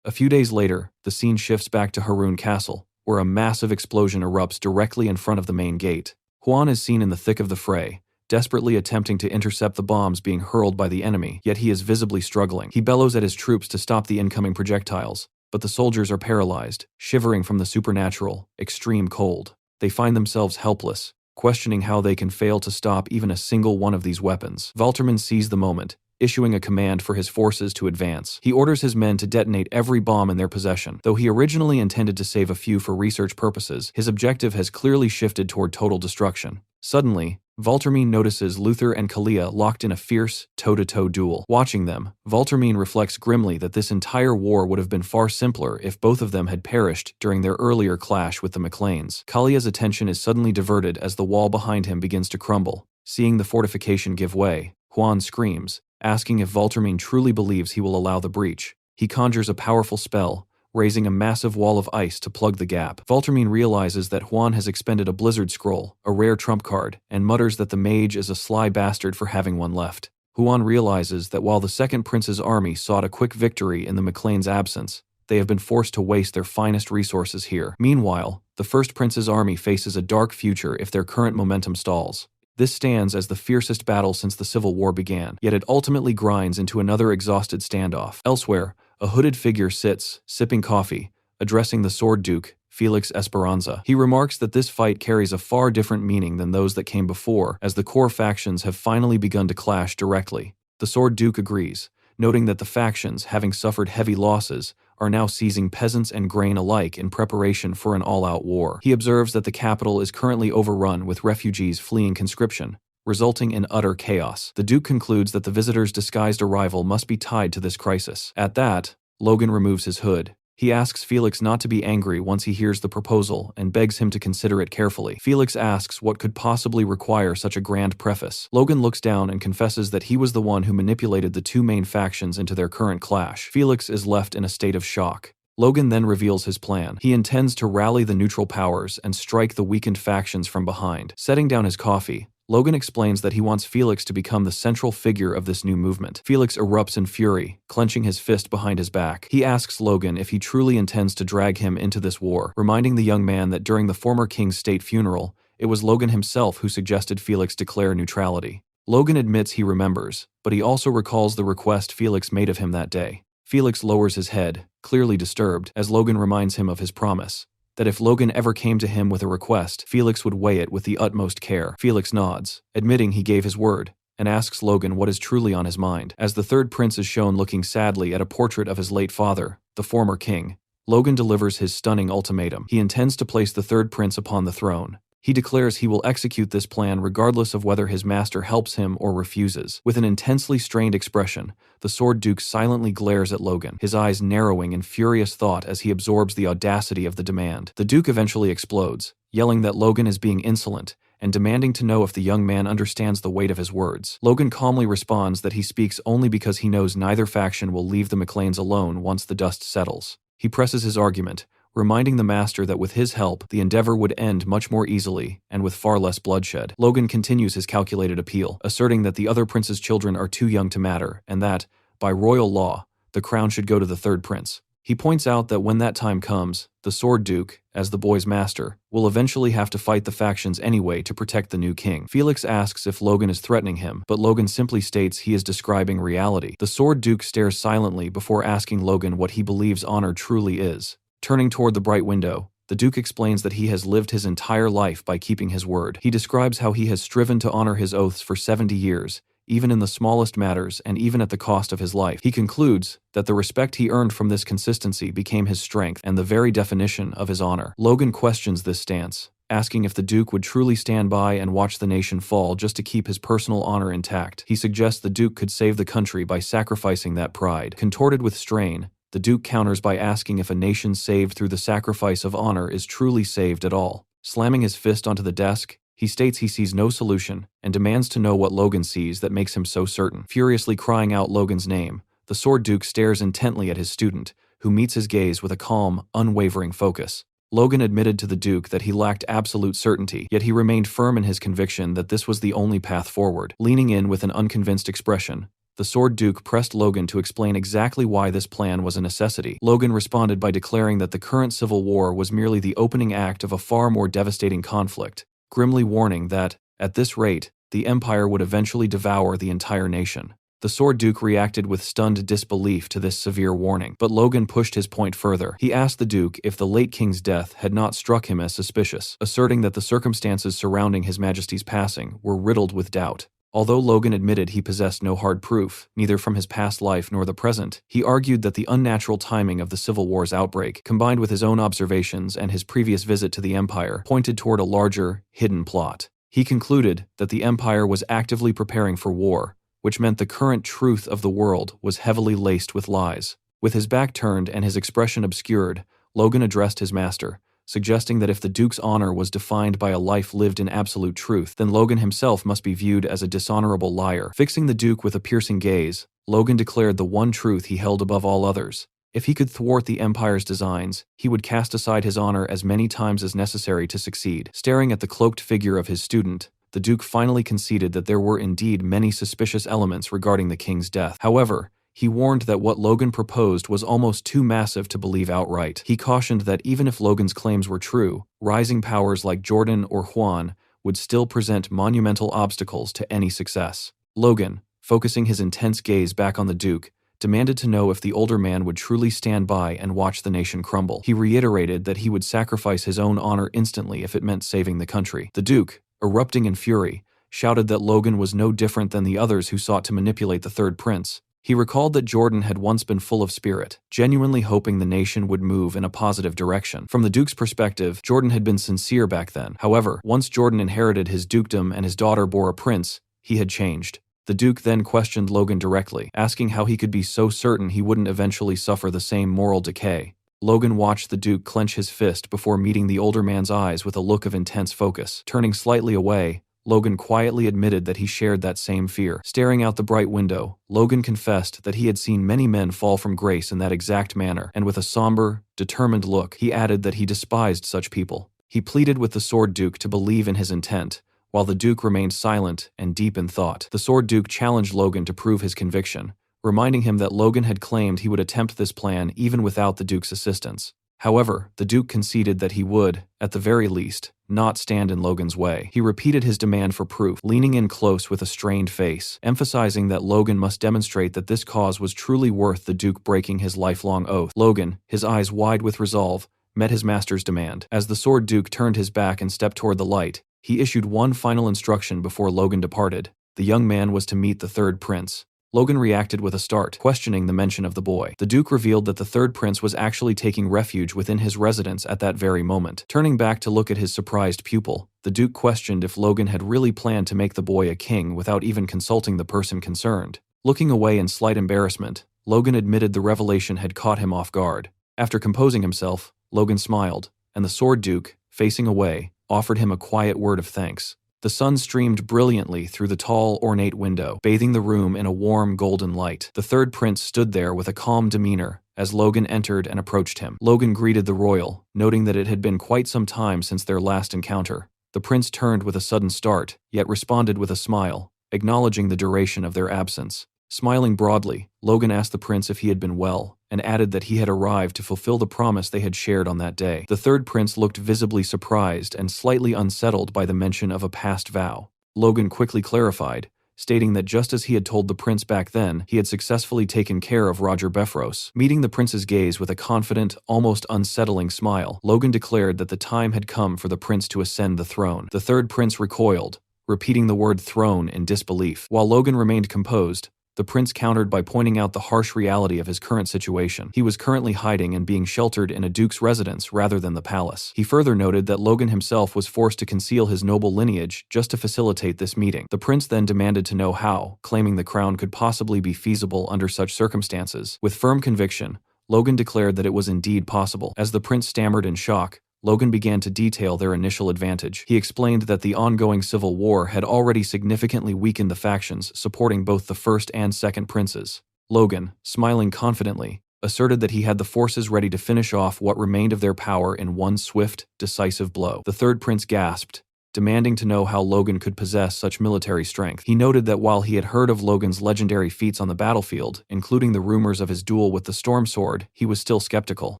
Speaker 1: A few days later, the scene shifts back to Haroun Castle, where a massive explosion erupts directly in front of the main gate. Juan is seen in the thick of the fray, desperately attempting to intercept the bombs being hurled by the enemy, yet he is visibly struggling. He bellows at his troops to stop the incoming projectiles, but the soldiers are paralyzed, shivering from the supernatural, extreme cold. They find themselves helpless, questioning how they can fail to stop even a single one of these weapons. Valtermine sees the moment, issuing a command for his forces to advance. He orders his men to detonate every bomb in their possession. Though he originally intended to save a few for research purposes, his objective has clearly shifted toward total destruction. Suddenly, Valtermine notices Luther and Kalia locked in a fierce, toe-to-toe duel. Watching them, Valtermine reflects grimly that this entire war would have been far simpler if both of them had perished during their earlier clash with the McLeans. Kalia's attention is suddenly diverted as the wall behind him begins to crumble. Seeing the fortification give way, Juan screams, asking if Valtermine truly believes he will allow the breach. He conjures a powerful spell, raising a massive wall of ice to plug the gap. Valtermine realizes that Juan has expended a Blizzard Scroll, a rare trump card, and mutters that the mage is a sly bastard for having one left. Juan realizes that while the second prince's army sought a quick victory in the McLean's absence, they have been forced to waste their finest resources here. Meanwhile, the first prince's army faces a dark future if their current momentum stalls. This stands as the fiercest battle since the Civil War began, yet it ultimately grinds into another exhausted standoff. Elsewhere, a hooded figure sits, sipping coffee, addressing the Sword Duke, Felix Esperanza. He remarks that this fight carries a far different meaning than those that came before, as the core factions have finally begun to clash directly. The Sword Duke agrees, noting that the factions, having suffered heavy losses, are now seizing peasants and grain alike in preparation for an all-out war. He observes that the capital is currently overrun with refugees fleeing conscription, resulting in utter chaos. The Duke concludes that the visitor's disguised arrival must be tied to this crisis. At that, Logan removes his hood. He asks Felix not to be angry once he hears the proposal and begs him to consider it carefully. Felix asks what could possibly require such a grand preface. Logan looks down and confesses that he was the one who manipulated the two main factions into their current clash. Felix is left in a state of shock. Logan then reveals his plan. He intends to rally the neutral powers and strike the weakened factions from behind. Setting down his coffee, Logan explains that he wants Felix to become the central figure of this new movement. Felix erupts in fury, clenching his fist behind his back. He asks Logan if he truly intends to drag him into this war, reminding the young man that during the former king's state funeral, it was Logan himself who suggested Felix declare neutrality. Logan admits he remembers, but he also recalls the request Felix made of him that day. Felix lowers his head, clearly disturbed, as Logan reminds him of his promise, that if Logan ever came to him with a request, Felix would weigh it with the utmost care. Felix nods, admitting he gave his word, and asks Logan what is truly on his mind. As the third prince is shown looking sadly at a portrait of his late father, the former king, Logan delivers his stunning ultimatum. He intends to place the third prince upon the throne. He declares he will execute this plan regardless of whether his master helps him or refuses. With an intensely strained expression, the Sword Duke silently glares at Logan, his eyes narrowing in furious thought as he absorbs the audacity of the demand. The Duke eventually explodes, yelling that Logan is being insolent, and demanding to know if the young man understands the weight of his words. Logan calmly responds that he speaks only because he knows neither faction will leave the McLeans alone once the dust settles. He presses his argument, reminding the master that with his help, the endeavor would end much more easily and with far less bloodshed. Logan continues his calculated appeal, asserting that the other prince's children are too young to matter and that, by royal law, the crown should go to the third prince. He points out that when that time comes, the Sword Duke, as the boy's master, will eventually have to fight the factions anyway to protect the new king. Felix asks if Logan is threatening him, but Logan simply states he is describing reality. The Sword Duke stares silently before asking Logan what he believes honor truly is. Turning toward the bright window, the Duke explains that he has lived his entire life by keeping his word. He describes how he has striven to honor his oaths for 70 years, even in the smallest matters and even at the cost of his life. He concludes that the respect he earned from this consistency became his strength and the very definition of his honor. Logan questions this stance, asking if the Duke would truly stand by and watch the nation fall just to keep his personal honor intact. He suggests the Duke could save the country by sacrificing that pride. Contorted with strain, the Duke counters by asking if a nation saved through the sacrifice of honor is truly saved at all. Slamming his fist onto the desk, he states he sees no solution and demands to know what Logan sees that makes him so certain. Furiously crying out Logan's name, the Sword Duke stares intently at his student, who meets his gaze with a calm, unwavering focus. Logan admitted to the Duke that he lacked absolute certainty, yet he remained firm in his conviction that this was the only path forward. Leaning in with an unconvinced expression, the Sword Duke pressed Logan to explain exactly why this plan was a necessity. Logan responded by declaring that the current civil war was merely the opening act of a far more devastating conflict, grimly warning that, at this rate, the Empire would eventually devour the entire nation. The Sword Duke reacted with stunned disbelief to this severe warning, but Logan pushed his point further. He asked the Duke if the late king's death had not struck him as suspicious, asserting that the circumstances surrounding His Majesty's passing were riddled with doubt. Although Logan admitted he possessed no hard proof, neither from his past life nor the present, he argued that the unnatural timing of the Civil War's outbreak, combined with his own observations and his previous visit to the Empire, pointed toward a larger, hidden plot. He concluded that the Empire was actively preparing for war, which meant the current truth of the world was heavily laced with lies. With his back turned and his expression obscured, Logan addressed his master, suggesting that if the Duke's honor was defined by a life lived in absolute truth, then Logan himself must be viewed as a dishonorable liar. Fixing the Duke with a piercing gaze, Logan declared the one truth he held above all others. If he could thwart the Empire's designs, he would cast aside his honor as many times as necessary to succeed. Staring at the cloaked figure of his student, the Duke finally conceded that there were indeed many suspicious elements regarding the king's death. However, he warned that what Logan proposed was almost too massive to believe outright. He cautioned that even if Logan's claims were true, rising powers like Jordan or Juan would still present monumental obstacles to any success. Logan, focusing his intense gaze back on the Duke, demanded to know if the older man would truly stand by and watch the nation crumble. He reiterated that he would sacrifice his own honor instantly if it meant saving the country. The Duke, erupting in fury, shouted that Logan was no different than the others who sought to manipulate the third prince. He recalled that Jordan had once been full of spirit, genuinely hoping the nation would move in a positive direction. From the Duke's perspective, Jordan had been sincere back then. However, once Jordan inherited his dukedom and his daughter bore a prince, he had changed. The Duke then questioned Logan directly, asking how he could be so certain he wouldn't eventually suffer the same moral decay. Logan watched the Duke clench his fist before meeting the older man's eyes with a look of intense focus. Turning slightly away, Logan quietly admitted that he shared that same fear. Staring out the bright window, Logan confessed that he had seen many men fall from grace in that exact manner, and with a somber, determined look, he added that he despised such people. He pleaded with the Sword Duke to believe in his intent, while the Duke remained silent and deep in thought. The Sword Duke challenged Logan to prove his conviction, reminding him that Logan had claimed he would attempt this plan even without the Duke's assistance. However, the Duke conceded that he would, at the very least, not stand in Logan's way. He repeated his demand for proof, leaning in close with a strained face, emphasizing that Logan must demonstrate that this cause was truly worth the Duke breaking his lifelong oath. Logan, his eyes wide with resolve, met his master's demand. As the Sword Duke turned his back and stepped toward the light, he issued one final instruction before Logan departed. The young man was to meet the third prince. Logan reacted with a start, questioning the mention of the boy. The Duke revealed that the third prince was actually taking refuge within his residence at that very moment. Turning back to look at his surprised pupil, the Duke questioned if Logan had really planned to make the boy a king without even consulting the person concerned. Looking away in slight embarrassment, Logan admitted the revelation had caught him off guard. After composing himself, Logan smiled, and the Sword Duke, facing away, offered him a quiet word of thanks. The sun streamed brilliantly through the tall, ornate window, bathing the room in a warm, golden light. The third prince stood there with a calm demeanor as Logan entered and approached him. Logan greeted the royal, noting that it had been quite some time since their last encounter. The prince turned with a sudden start, yet responded with a smile, acknowledging the duration of their absence. Smiling broadly, Logan asked the prince if he had been well, and added that he had arrived to fulfill the promise they had shared on that day. The third prince looked visibly surprised and slightly unsettled by the mention of a past vow. Logan quickly clarified, stating that just as he had told the prince back then, he had successfully taken care of Roger Befros. Meeting the prince's gaze with a confident, almost unsettling smile, Logan declared that the time had come for the prince to ascend the throne. The third prince recoiled, repeating the word throne in disbelief. While Logan remained composed, the prince countered by pointing out the harsh reality of his current situation. He was currently hiding and being sheltered in a duke's residence rather than the palace. He further noted that Logan himself was forced to conceal his noble lineage just to facilitate this meeting. The prince then demanded to know how, claiming the crown could possibly be feasible under such circumstances. With firm conviction, Logan declared that it was indeed possible. As the prince stammered in shock, Logan began to detail their initial advantage. He explained that the ongoing civil war had already significantly weakened the factions supporting both the first and second princes. Logan, smiling confidently, asserted that he had the forces ready to finish off what remained of their power in one swift, decisive blow. The third prince gasped, demanding to know how Logan could possess such military strength. He noted that while he had heard of Logan's legendary feats on the battlefield, including the rumors of his duel with the Storm Sword, he was still skeptical.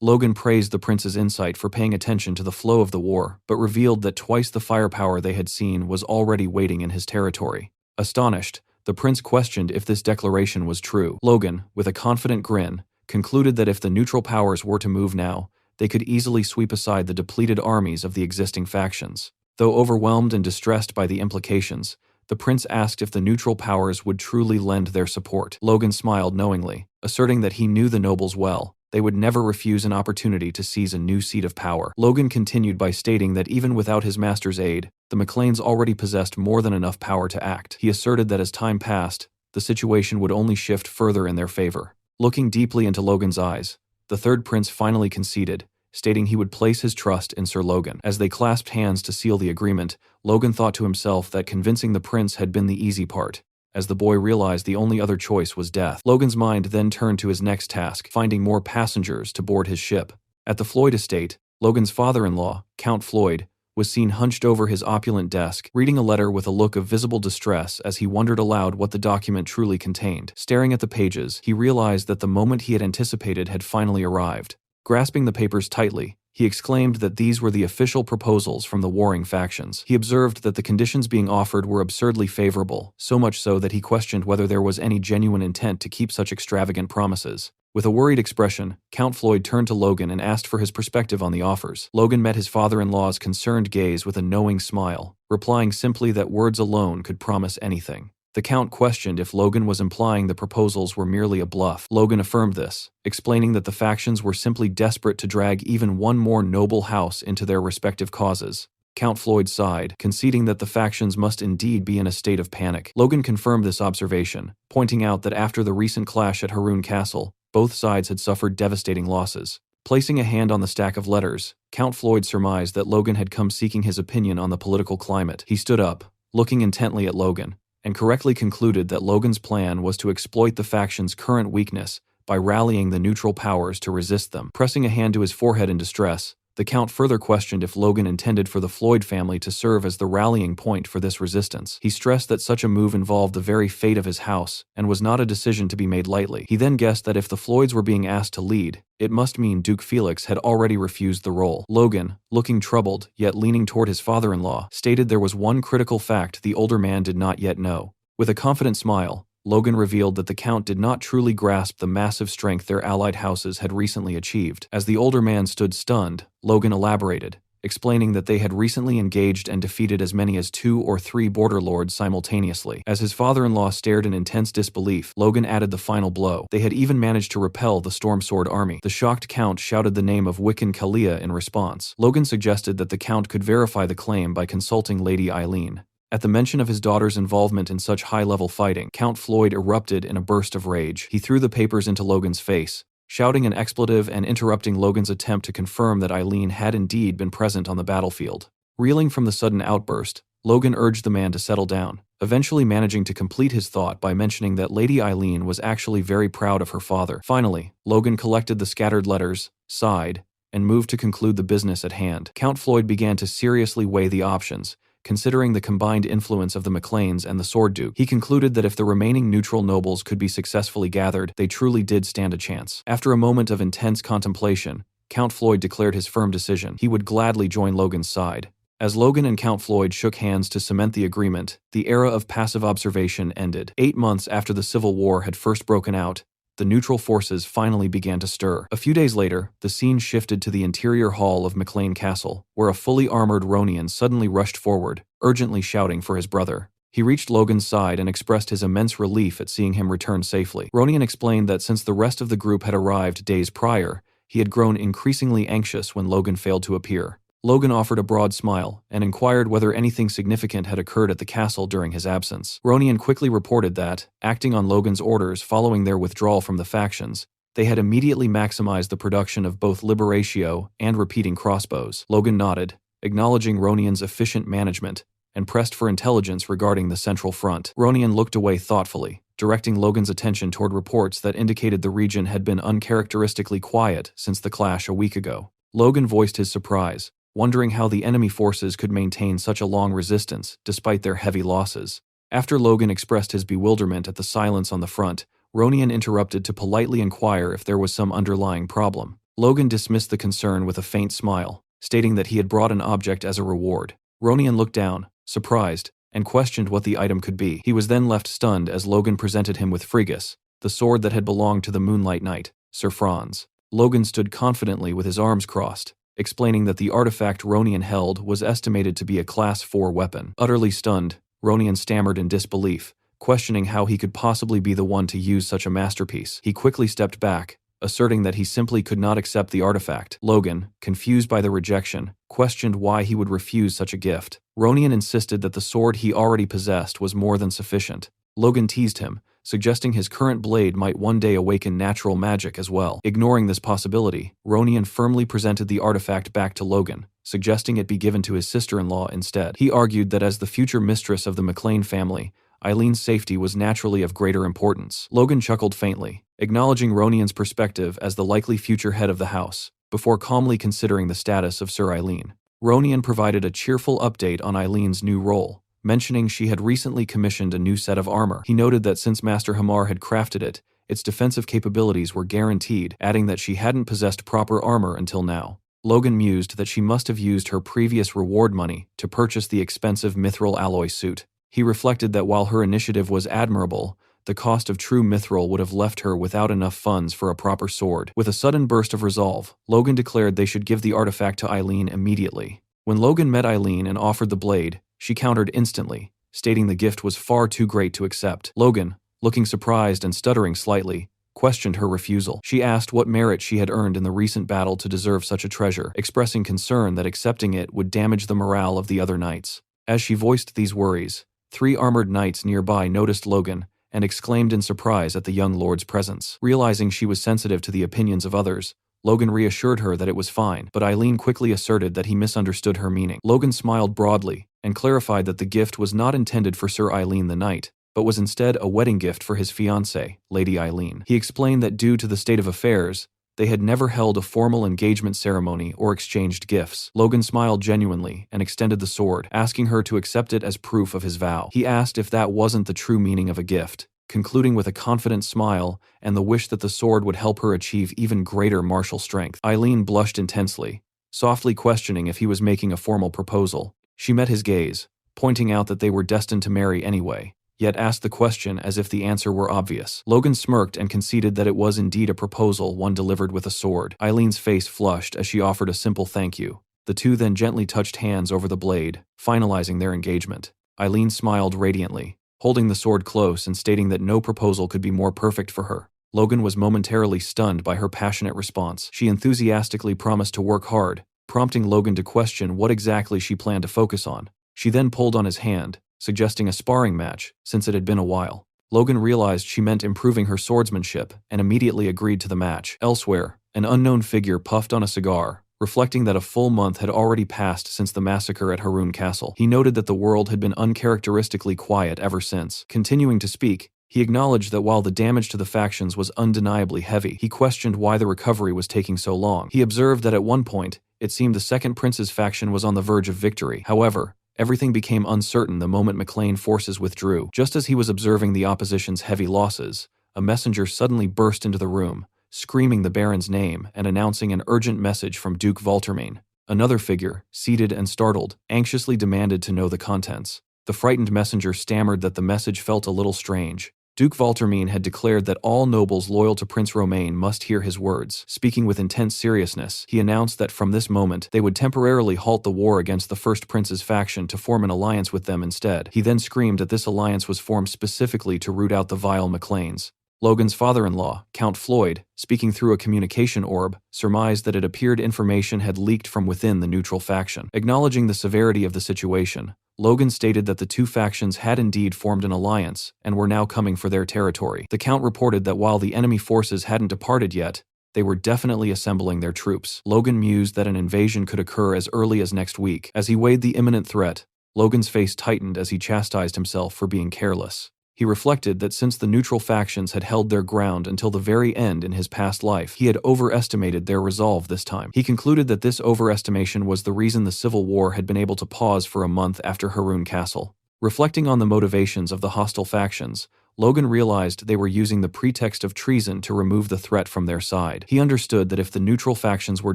Speaker 1: Logan praised the prince's insight for paying attention to the flow of the war, but revealed that twice the firepower they had seen was already waiting in his territory. Astonished, the prince questioned if this declaration was true. Logan, with a confident grin, concluded that if the neutral powers were to move now, they could easily sweep aside the depleted armies of the existing factions. Though overwhelmed and distressed by the implications, the prince asked if the neutral powers would truly lend their support. Logan smiled knowingly, asserting that he knew the nobles well. They would never refuse an opportunity to seize a new seat of power. Logan continued by stating that even without his master's aid, the McLeans already possessed more than enough power to act. He asserted that as time passed, the situation would only shift further in their favor. Looking deeply into Logan's eyes, the third prince finally conceded, stating he would place his trust in Sir Logan. As they clasped hands to seal the agreement, Logan thought to himself that convincing the prince had been the easy part, as the boy realized the only other choice was death. Logan's mind then turned to his next task, finding more passengers to board his ship. At the Floyd estate, Logan's father-in-law, Count Floyd, was seen hunched over his opulent desk, reading a letter with a look of visible distress as he wondered aloud what the document truly contained. Staring at the pages, he realized that the moment he had anticipated had finally arrived. Grasping the papers tightly, he exclaimed that these were the official proposals from the warring factions. He observed that the conditions being offered were absurdly favorable, so much so that he questioned whether there was any genuine intent to keep such extravagant promises. With a worried expression, Count Floyd turned to Logan and asked for his perspective on the offers. Logan met his father-in-law's concerned gaze with a knowing smile, replying simply that words alone could promise anything. The Count questioned if Logan was implying the proposals were merely a bluff. Logan affirmed this, explaining that the factions were simply desperate to drag even one more noble house into their respective causes. Count Floyd sighed, conceding that the factions must indeed be in a state of panic. Logan confirmed this observation, pointing out that after the recent clash at Haroun Castle, both sides had suffered devastating losses. Placing a hand on the stack of letters, Count Floyd surmised that Logan had come seeking his opinion on the political climate. He stood up, looking intently at Logan, and correctly concluded that Logan's plan was to exploit the faction's current weakness by rallying the neutral powers to resist them. Pressing a hand to his forehead in distress, The Count further questioned if Logan intended for the Floyd family to serve as the rallying point for this resistance. He stressed that such a move involved the very fate of his house and was not a decision to be made lightly. He then guessed that if the Floyds were being asked to lead, it must mean Duke Felix had already refused the role. Logan, looking troubled yet leaning toward his father-in-law, stated there was one critical fact the older man did not yet know. With a confident smile, Logan revealed that the Count did not truly grasp the massive strength their allied houses had recently achieved. As the older man stood stunned, Logan elaborated, explaining that they had recently engaged and defeated as many as 2 or 3 border lords simultaneously. As his father-in-law stared in intense disbelief, Logan added the final blow. They had even managed to repel the Storm Sword army. The shocked Count shouted the name of Wiccan Kalia in response. Logan suggested that the Count could verify the claim by consulting Lady Eileen. At the mention of his daughter's involvement in such high-level fighting, Count Floyd erupted in a burst of rage. He threw the papers into Logan's face, shouting an expletive and interrupting Logan's attempt to confirm that Eileen had indeed been present on the battlefield. Reeling from the sudden outburst, Logan urged the man to settle down, eventually managing to complete his thought by mentioning that Lady Eileen was actually very proud of her father. Finally, Logan collected the scattered letters, sighed, and moved to conclude the business at hand. Count Floyd began to seriously weigh the options. Considering the combined influence of the McLeans and the Sword Duke, he concluded that if the remaining neutral nobles could be successfully gathered, they truly did stand a chance. After a moment of intense contemplation, Count Floyd declared his firm decision. He would gladly join Logan's side. As Logan and Count Floyd shook hands to cement the agreement, the era of passive observation ended. 8 months after the Civil War had first broken out, the neutral forces finally began to stir. A few days later, the scene shifted to the interior hall of McLean Castle, where a fully armored Ronian suddenly rushed forward, urgently shouting for his brother. He reached Logan's side and expressed his immense relief at seeing him return safely. Ronian explained that since the rest of the group had arrived days prior, he had grown increasingly anxious when Logan failed to appear. Logan offered a broad smile and inquired whether anything significant had occurred at the castle during his absence. Ronian quickly reported that, acting on Logan's orders following their withdrawal from the factions, they had immediately maximized the production of both Liberatio and repeating crossbows. Logan nodded, acknowledging Ronian's efficient management, and pressed for intelligence regarding the Central Front. Ronian looked away thoughtfully, directing Logan's attention toward reports that indicated the region had been uncharacteristically quiet since the clash a week ago. Logan voiced his surprise, wondering how the enemy forces could maintain such a long resistance despite their heavy losses. After Logan expressed his bewilderment at the silence on the front, Ronian interrupted to politely inquire if there was some underlying problem. Logan dismissed the concern with a faint smile, stating that he had brought an object as a reward. Ronian looked down, surprised, and questioned what the item could be. He was then left stunned as Logan presented him with Frigus, the sword that had belonged to the Moonlight Knight, Sir Franz. Logan stood confidently with his arms crossed, explaining that the artifact Ronian held was estimated to be a Class 4 weapon. Utterly stunned, Ronian stammered in disbelief, questioning how he could possibly be the one to use such a masterpiece. He quickly stepped back, asserting that he simply could not accept the artifact. Logan, confused by the rejection, questioned why he would refuse such a gift. Ronian insisted that the sword he already possessed was more than sufficient. Logan teased him, suggesting his current blade might one day awaken natural magic as well. Ignoring this possibility, Ronian firmly presented the artifact back to Logan, suggesting it be given to his sister-in-law instead. He argued that as the future mistress of the McLean family, Eileen's safety was naturally of greater importance. Logan chuckled faintly, acknowledging Ronian's perspective as the likely future head of the house, before calmly considering the status of Sir Eileen. Ronian provided a cheerful update on Eileen's new role, mentioning she had recently commissioned a new set of armor. He noted that since Master Hamar had crafted it, its defensive capabilities were guaranteed, adding that she hadn't possessed proper armor until now. Logan mused that she must have used her previous reward money to purchase the expensive mithril alloy suit. He reflected that while her initiative was admirable, the cost of true mithril would have left her without enough funds for a proper sword. With a sudden burst of resolve, Logan declared they should give the artifact to Eileen immediately. When Logan met Eileen and offered the blade, she countered instantly, stating the gift was far too great to accept. Logan, looking surprised and stuttering slightly, questioned her refusal. She asked what merit she had earned in the recent battle to deserve such a treasure, expressing concern that accepting it would damage the morale of the other knights. As she voiced these worries, 3 armored knights nearby noticed Logan and exclaimed in surprise at the young lord's presence. Realizing she was sensitive to the opinions of others, Logan reassured her that it was fine, but Eileen quickly asserted that he misunderstood her meaning. Logan smiled broadly and clarified that the gift was not intended for Sir Eileen the Knight, but was instead a wedding gift for his fiancée, Lady Eileen. He explained that due to the state of affairs, They had never held a formal engagement ceremony or exchanged gifts. Logan smiled genuinely and extended the sword, asking her to accept it as proof of his vow. He asked if that wasn't the true meaning of a gift, concluding with a confident smile and the wish that the sword would help her achieve even greater martial strength. Eileen blushed intensely, softly questioning if he was making a formal proposal. She met his gaze, pointing out that they were destined to marry anyway, yet asked the question as if the answer were obvious. Logan smirked and conceded that it was indeed a proposal, one delivered with a sword. Eileen's face flushed as she offered a simple thank you. The two then gently touched hands over the blade, finalizing their engagement. Eileen smiled radiantly, holding the sword close and stating that no proposal could be more perfect for her. Logan was momentarily stunned by her passionate response. She enthusiastically promised to work hard, prompting Logan to question what exactly she planned to focus on. She then pulled on his hand, suggesting a sparring match, since it had been a while. Logan realized she meant improving her swordsmanship and immediately agreed to the match. Elsewhere, an unknown figure puffed on a cigar, reflecting that a full month had already passed since the massacre at Haroun Castle. He noted that the world had been uncharacteristically quiet ever since. Continuing to speak, he acknowledged that while the damage to the factions was undeniably heavy, he questioned why the recovery was taking so long. He observed that at one point, it seemed the Second Prince's faction was on the verge of victory. However, everything became uncertain the moment McLean forces withdrew. Just as he was observing the opposition's heavy losses, a messenger suddenly burst into the room, screaming the Baron's name and announcing an urgent message from Duke Valtermain. Another figure, seated and startled, anxiously demanded to know the contents. The frightened messenger stammered that the message felt a little strange. Duke Valtermain had declared that all nobles loyal to Prince Romain must hear his words. Speaking with intense seriousness, he announced that from this moment, they would temporarily halt the war against the First Prince's faction to form an alliance with them instead. He then screamed that this alliance was formed specifically to root out the vile McLeans. Logan's father-in-law, Count Floyd, speaking through a communication orb, surmised that it appeared information had leaked from within the neutral faction. Acknowledging the severity of the situation, Logan stated that the two factions had indeed formed an alliance and were now coming for their territory. The Count reported that while the enemy forces hadn't departed yet, they were definitely assembling their troops. Logan mused that an invasion could occur as early as next week. As he weighed the imminent threat, Logan's face tightened as he chastised himself for being careless. He reflected that since the neutral factions had held their ground until the very end in his past life, he had overestimated their resolve this time. He concluded that this overestimation was the reason the civil war had been able to pause for a month after Haroun Castle. Reflecting on the motivations of the hostile factions, Logan realized they were using the pretext of treason to remove the threat from their side. He understood that if the neutral factions were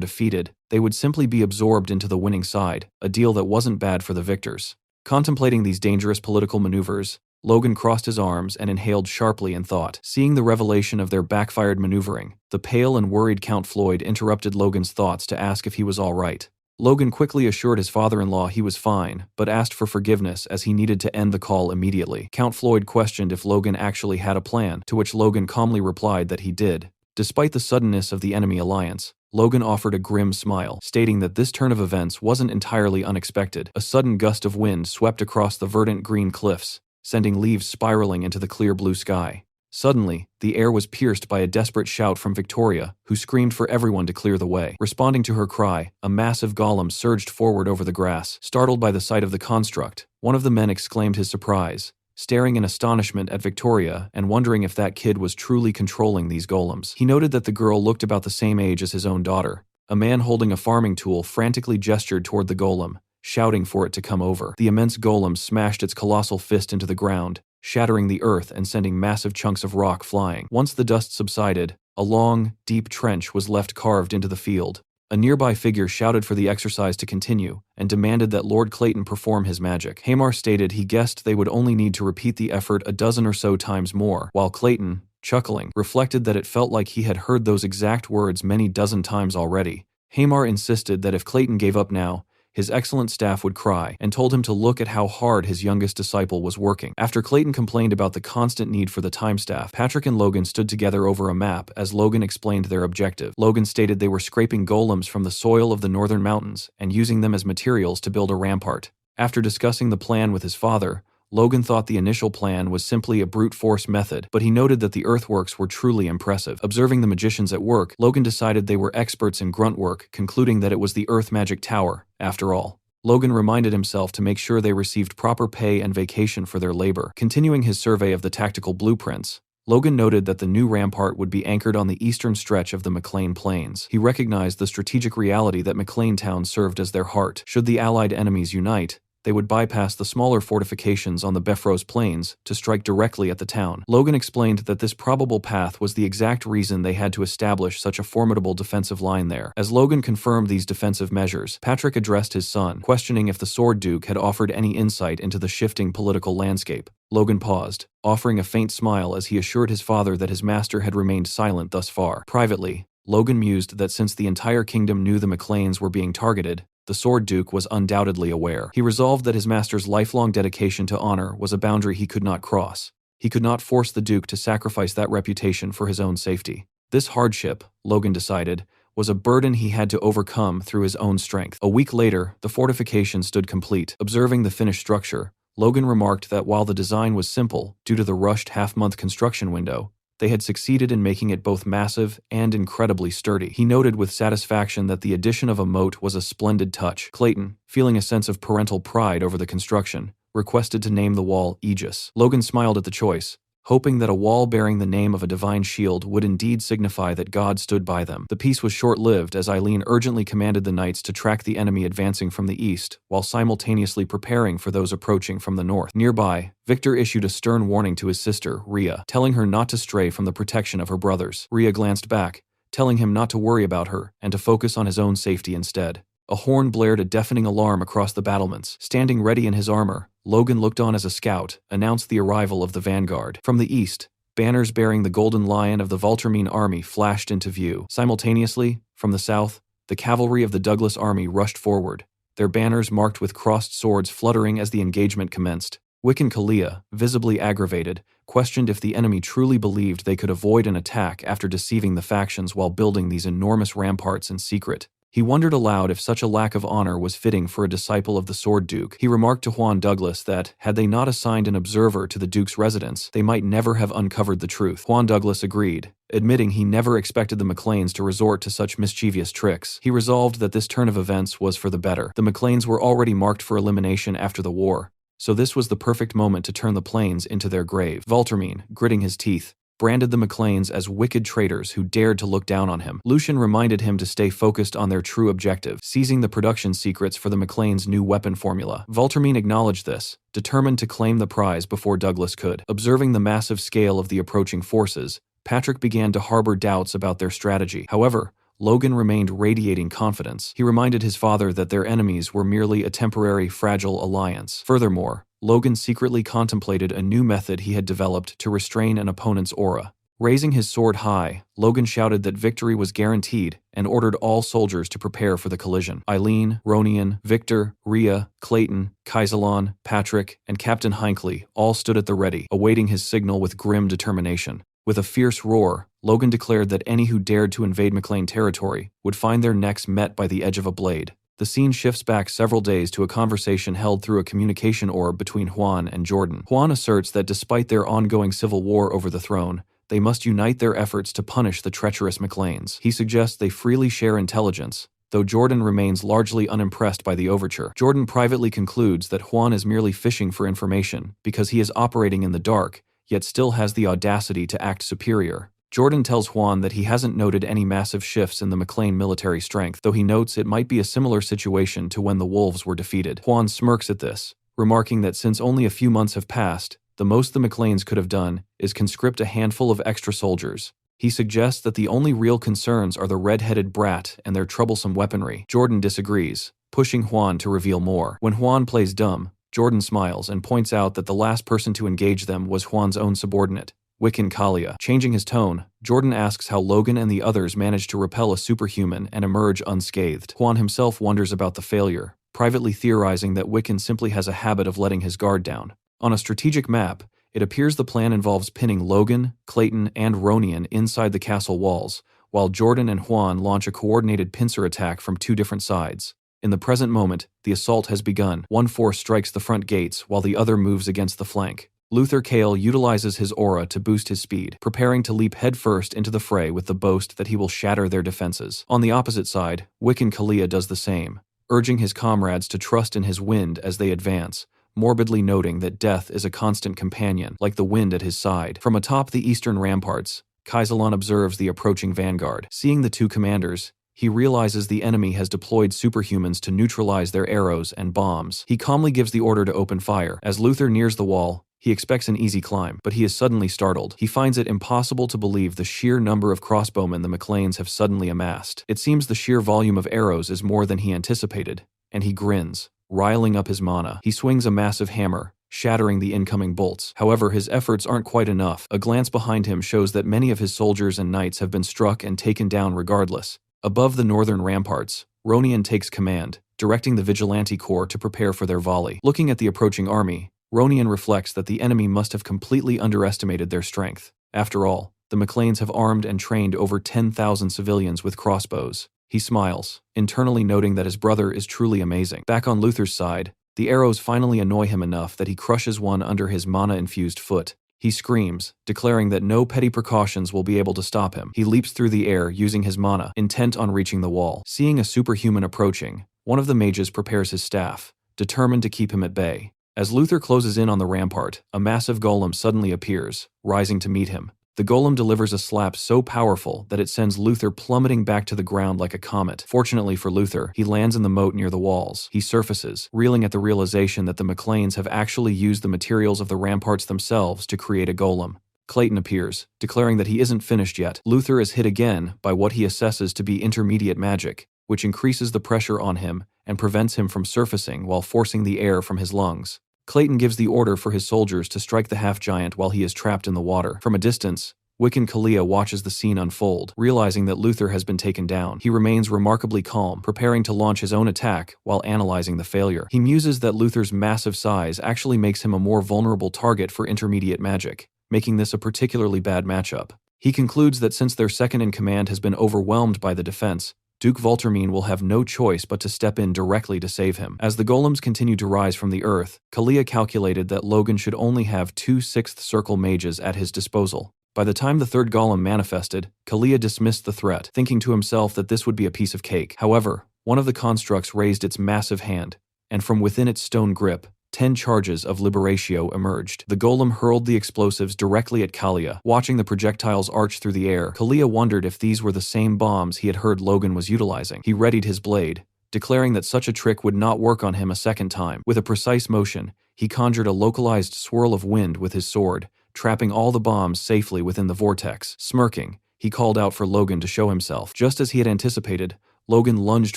Speaker 1: defeated, they would simply be absorbed into the winning side, a deal that wasn't bad for the victors. Contemplating these dangerous political maneuvers, Logan crossed his arms and inhaled sharply in thought. Seeing the revelation of their backfired maneuvering, the pale and worried Count Floyd interrupted Logan's thoughts to ask if he was all right. Logan quickly assured his father-in-law he was fine, but asked for forgiveness as he needed to end the call immediately. Count Floyd questioned if Logan actually had a plan, to which Logan calmly replied that he did. Despite the suddenness of the enemy alliance, Logan offered a grim smile, stating that this turn of events wasn't entirely unexpected. A sudden gust of wind swept across the verdant green cliffs, sending leaves spiraling into the clear blue sky. Suddenly, the air was pierced by a desperate shout from Victoria, who screamed for everyone to clear the way. Responding to her cry, a massive golem surged forward over the grass. Startled by the sight of the construct, one of the men exclaimed his surprise, staring in astonishment at Victoria and wondering if that kid was truly controlling these golems. He noted that the girl looked about the same age as his own daughter. A man holding a farming tool frantically gestured toward the golem, shouting for it to come over. The immense golem smashed its colossal fist into the ground, shattering the earth and sending massive chunks of rock flying. Once the dust subsided, a long, deep trench was left carved into the field. A nearby figure shouted for the exercise to continue and demanded that Lord Clayton perform his magic. Hamar stated he guessed they would only need to repeat the effort a dozen or so times more, while Clayton, chuckling, reflected that it felt like he had heard those exact words many dozen times already. Hamar insisted that if Clayton gave up now, his excellent staff would cry, and told him to look at how hard his youngest disciple was working. After Clayton complained about the constant need for the time staff, Patrick and Logan stood together over a map as Logan explained their objective. Logan stated they were scraping golems from the soil of the northern mountains and using them as materials to build a rampart. After discussing the plan with his father, Logan thought the initial plan was simply a brute force method, but he noted that the earthworks were truly impressive. Observing the magicians at work, Logan decided they were experts in grunt work, concluding that it was the Earth Magic Tower, after all. Logan reminded himself to make sure they received proper pay and vacation for their labor. Continuing his survey of the tactical blueprints, Logan noted that the new rampart would be anchored on the eastern stretch of the McLean Plains. He recognized the strategic reality that McLean Town served as their heart. Should the Allied enemies unite, they would bypass the smaller fortifications on the Bifrost Plains to strike directly at the town. Logan explained that this probable path was the exact reason they had to establish such a formidable defensive line there. As Logan confirmed these defensive measures, Patrick addressed his son, questioning if the Sword Duke had offered any insight into the shifting political landscape. Logan paused, offering a faint smile as he assured his father that his master had remained silent thus far. Privately, Logan mused that since the entire kingdom knew the McLeans were being targeted, the Sword Duke was undoubtedly aware. He resolved that his master's lifelong dedication to honor was a boundary he could not cross. He could not force the Duke to sacrifice that reputation for his own safety. This hardship, Logan decided, was a burden he had to overcome through his own strength. A week later, the fortification stood complete. Observing the finished structure, Logan remarked that while the design was simple, due to the rushed half-month construction window, they had succeeded in making it both massive and incredibly sturdy. He noted with satisfaction that the addition of a moat was a splendid touch. Clayton, feeling a sense of parental pride over the construction, requested to name the wall Aegis. Logan smiled at the choice, hoping that a wall bearing the name of a divine shield would indeed signify that God stood by them. The peace was short-lived as Eileen urgently commanded the knights to track the enemy advancing from the east, while simultaneously preparing for those approaching from the north. Nearby, Victor issued a stern warning to his sister, Rhea, telling her not to stray from the protection of her brothers. Rhea glanced back, telling him not to worry about her and to focus on his own safety instead. A horn blared a deafening alarm across the battlements. Standing ready in his armor, Logan looked on as a scout, announced the arrival of the vanguard. From the east, banners bearing the Golden Lion of the Valtermine army flashed into view. Simultaneously, from the south, the cavalry of the Douglas army rushed forward, their banners marked with crossed swords fluttering as the engagement commenced. Wiccan Kalia, visibly aggravated, questioned if the enemy truly believed they could avoid an attack after deceiving the factions while building these enormous ramparts in secret. He wondered aloud if such a lack of honor was fitting for a disciple of the Sword Duke. He remarked to Juan Douglas that, had they not assigned an observer to the Duke's residence, they might never have uncovered the truth. Juan Douglas agreed, admitting he never expected the McLeans to resort to such mischievous tricks. He resolved that this turn of events was for the better. The McLeans were already marked for elimination after the war, so this was the perfect moment to turn the plains into their grave. Valtermine, gritting his teeth, branded the McLeans as wicked traitors who dared to look down on him. Lucian reminded him to stay focused on their true objective, seizing the production secrets for the McLeans' new weapon formula. Valtermine acknowledged this, determined to claim the prize before Douglas could. Observing the massive scale of the approaching forces, Patrick began to harbor doubts about their strategy. However, Logan remained radiating confidence. He reminded his father that their enemies were merely a temporary, fragile alliance. Furthermore, Logan secretly contemplated a new method he had developed to restrain an opponent's aura. Raising his sword high, Logan shouted that victory was guaranteed and ordered all soldiers to prepare for the collision. Eileen, Ronian, Victor, Rhea, Clayton, Kaisalon, Patrick, and Captain Hinckley all stood at the ready, awaiting his signal with grim determination. With a fierce roar, Logan declared that any who dared to invade McLean territory would find their necks met by the edge of a blade. The scene shifts back several days to a conversation held through a communication orb between Juan and Jordan. Juan asserts that despite their ongoing civil war over the throne, they must unite their efforts to punish the treacherous McLeans. He suggests they freely share intelligence, though Jordan remains largely unimpressed by the overture. Jordan privately concludes that Juan is merely fishing for information because he is operating in the dark, yet still has the audacity to act superior. Jordan tells Juan that he hasn't noted any massive shifts in the McLean military strength, though he notes it might be a similar situation to when the Wolves were defeated. Juan smirks at this, remarking that since only a few months have passed, the most the McLeans could have done is conscript a handful of extra soldiers. He suggests that the only real concerns are the red-headed brat and their troublesome weaponry. Jordan disagrees, pushing Juan to reveal more. When Juan plays dumb, Jordan smiles and points out that the last person to engage them was Juan's own subordinate, Wiccan Kalia. Changing his tone, Jordan asks how Logan and the others managed to repel a superhuman and emerge unscathed. Juan himself wonders about the failure, privately theorizing that Wiccan simply has a habit of letting his guard down. On a strategic map, it appears the plan involves pinning Logan, Clayton, and Ronian inside the castle walls, while Jordan and Juan launch a coordinated pincer attack from two different sides. In the present moment, the assault has begun. One force strikes the front gates while the other moves against the flank. Luther Kale utilizes his aura to boost his speed, preparing to leap headfirst into the fray with the boast that he will shatter their defenses. On the opposite side, Wiccan Kalia does the same, urging his comrades to trust in his wind as they advance, morbidly noting that death is a constant companion, like the wind at his side. From atop the eastern ramparts, Kaisalon observes the approaching vanguard. Seeing the two commanders, he realizes the enemy has deployed superhumans to neutralize their arrows and bombs. He calmly gives the order to open fire. As Luther nears the wall, he expects an easy climb, but he is suddenly startled. He finds it impossible to believe the sheer number of crossbowmen the McLeans have suddenly amassed. It seems the sheer volume of arrows is more than he anticipated, and he grins, riling up his mana. He swings a massive hammer, shattering the incoming bolts. However, his efforts aren't quite enough. A glance behind him shows that many of his soldiers and knights have been struck and taken down regardless. Above the northern ramparts, Ronian takes command, directing the Vigilante Corps to prepare for their volley. Looking at the approaching army, Ronian reflects that the enemy must have completely underestimated their strength. After all, the McLeans have armed and trained over 10,000 civilians with crossbows. He smiles, internally noting that his brother is truly amazing. Back on Luther's side, the arrows finally annoy him enough that he crushes one under his mana-infused foot. He screams, declaring that no petty precautions will be able to stop him. He leaps through the air using his mana, intent on reaching the wall. Seeing a superhuman approaching, one of the mages prepares his staff, determined to keep him at bay. As Luther closes in on the rampart, a massive golem suddenly appears, rising to meet him. The golem delivers a slap so powerful that it sends Luther plummeting back to the ground like a comet. Fortunately for Luther, he lands in the moat near the walls. He surfaces, reeling at the realization that the McLeans have actually used the materials of the ramparts themselves to create a golem. Clayton appears, declaring that he isn't finished yet. Luther is hit again by what he assesses to be intermediate magic, which increases the pressure on him and prevents him from surfacing while forcing the air from his lungs. Clayton gives the order for his soldiers to strike the half-giant while he is trapped in the water. From a distance, Wiccan Kalia watches the scene unfold, realizing that Luther has been taken down. He remains remarkably calm, preparing to launch his own attack while analyzing the failure. He muses that Luther's massive size actually makes him a more vulnerable target for intermediate magic, making this a particularly bad matchup. He concludes that since their second-in-command has been overwhelmed by the defense, Duke Voltermine will have no choice but to step in directly to save him. As the golems continue to rise from the earth, Kalia calculated that Logan should only have 2 sixth circle mages at his disposal. By the time the third golem manifested, Kalia dismissed the threat, thinking to himself that this would be a piece of cake. However, one of the constructs raised its massive hand, and from within its stone grip, 10 charges of Liberatio emerged. The golem hurled the explosives directly at Kalia. Watching the projectiles arch through the air, Kalia wondered if these were the same bombs he had heard Logan was utilizing. He readied his blade, declaring that such a trick would not work on him a second time. With a precise motion, he conjured a localized swirl of wind with his sword, trapping all the bombs safely within the vortex. Smirking, he called out for Logan to show himself. Just as he had anticipated, Logan lunged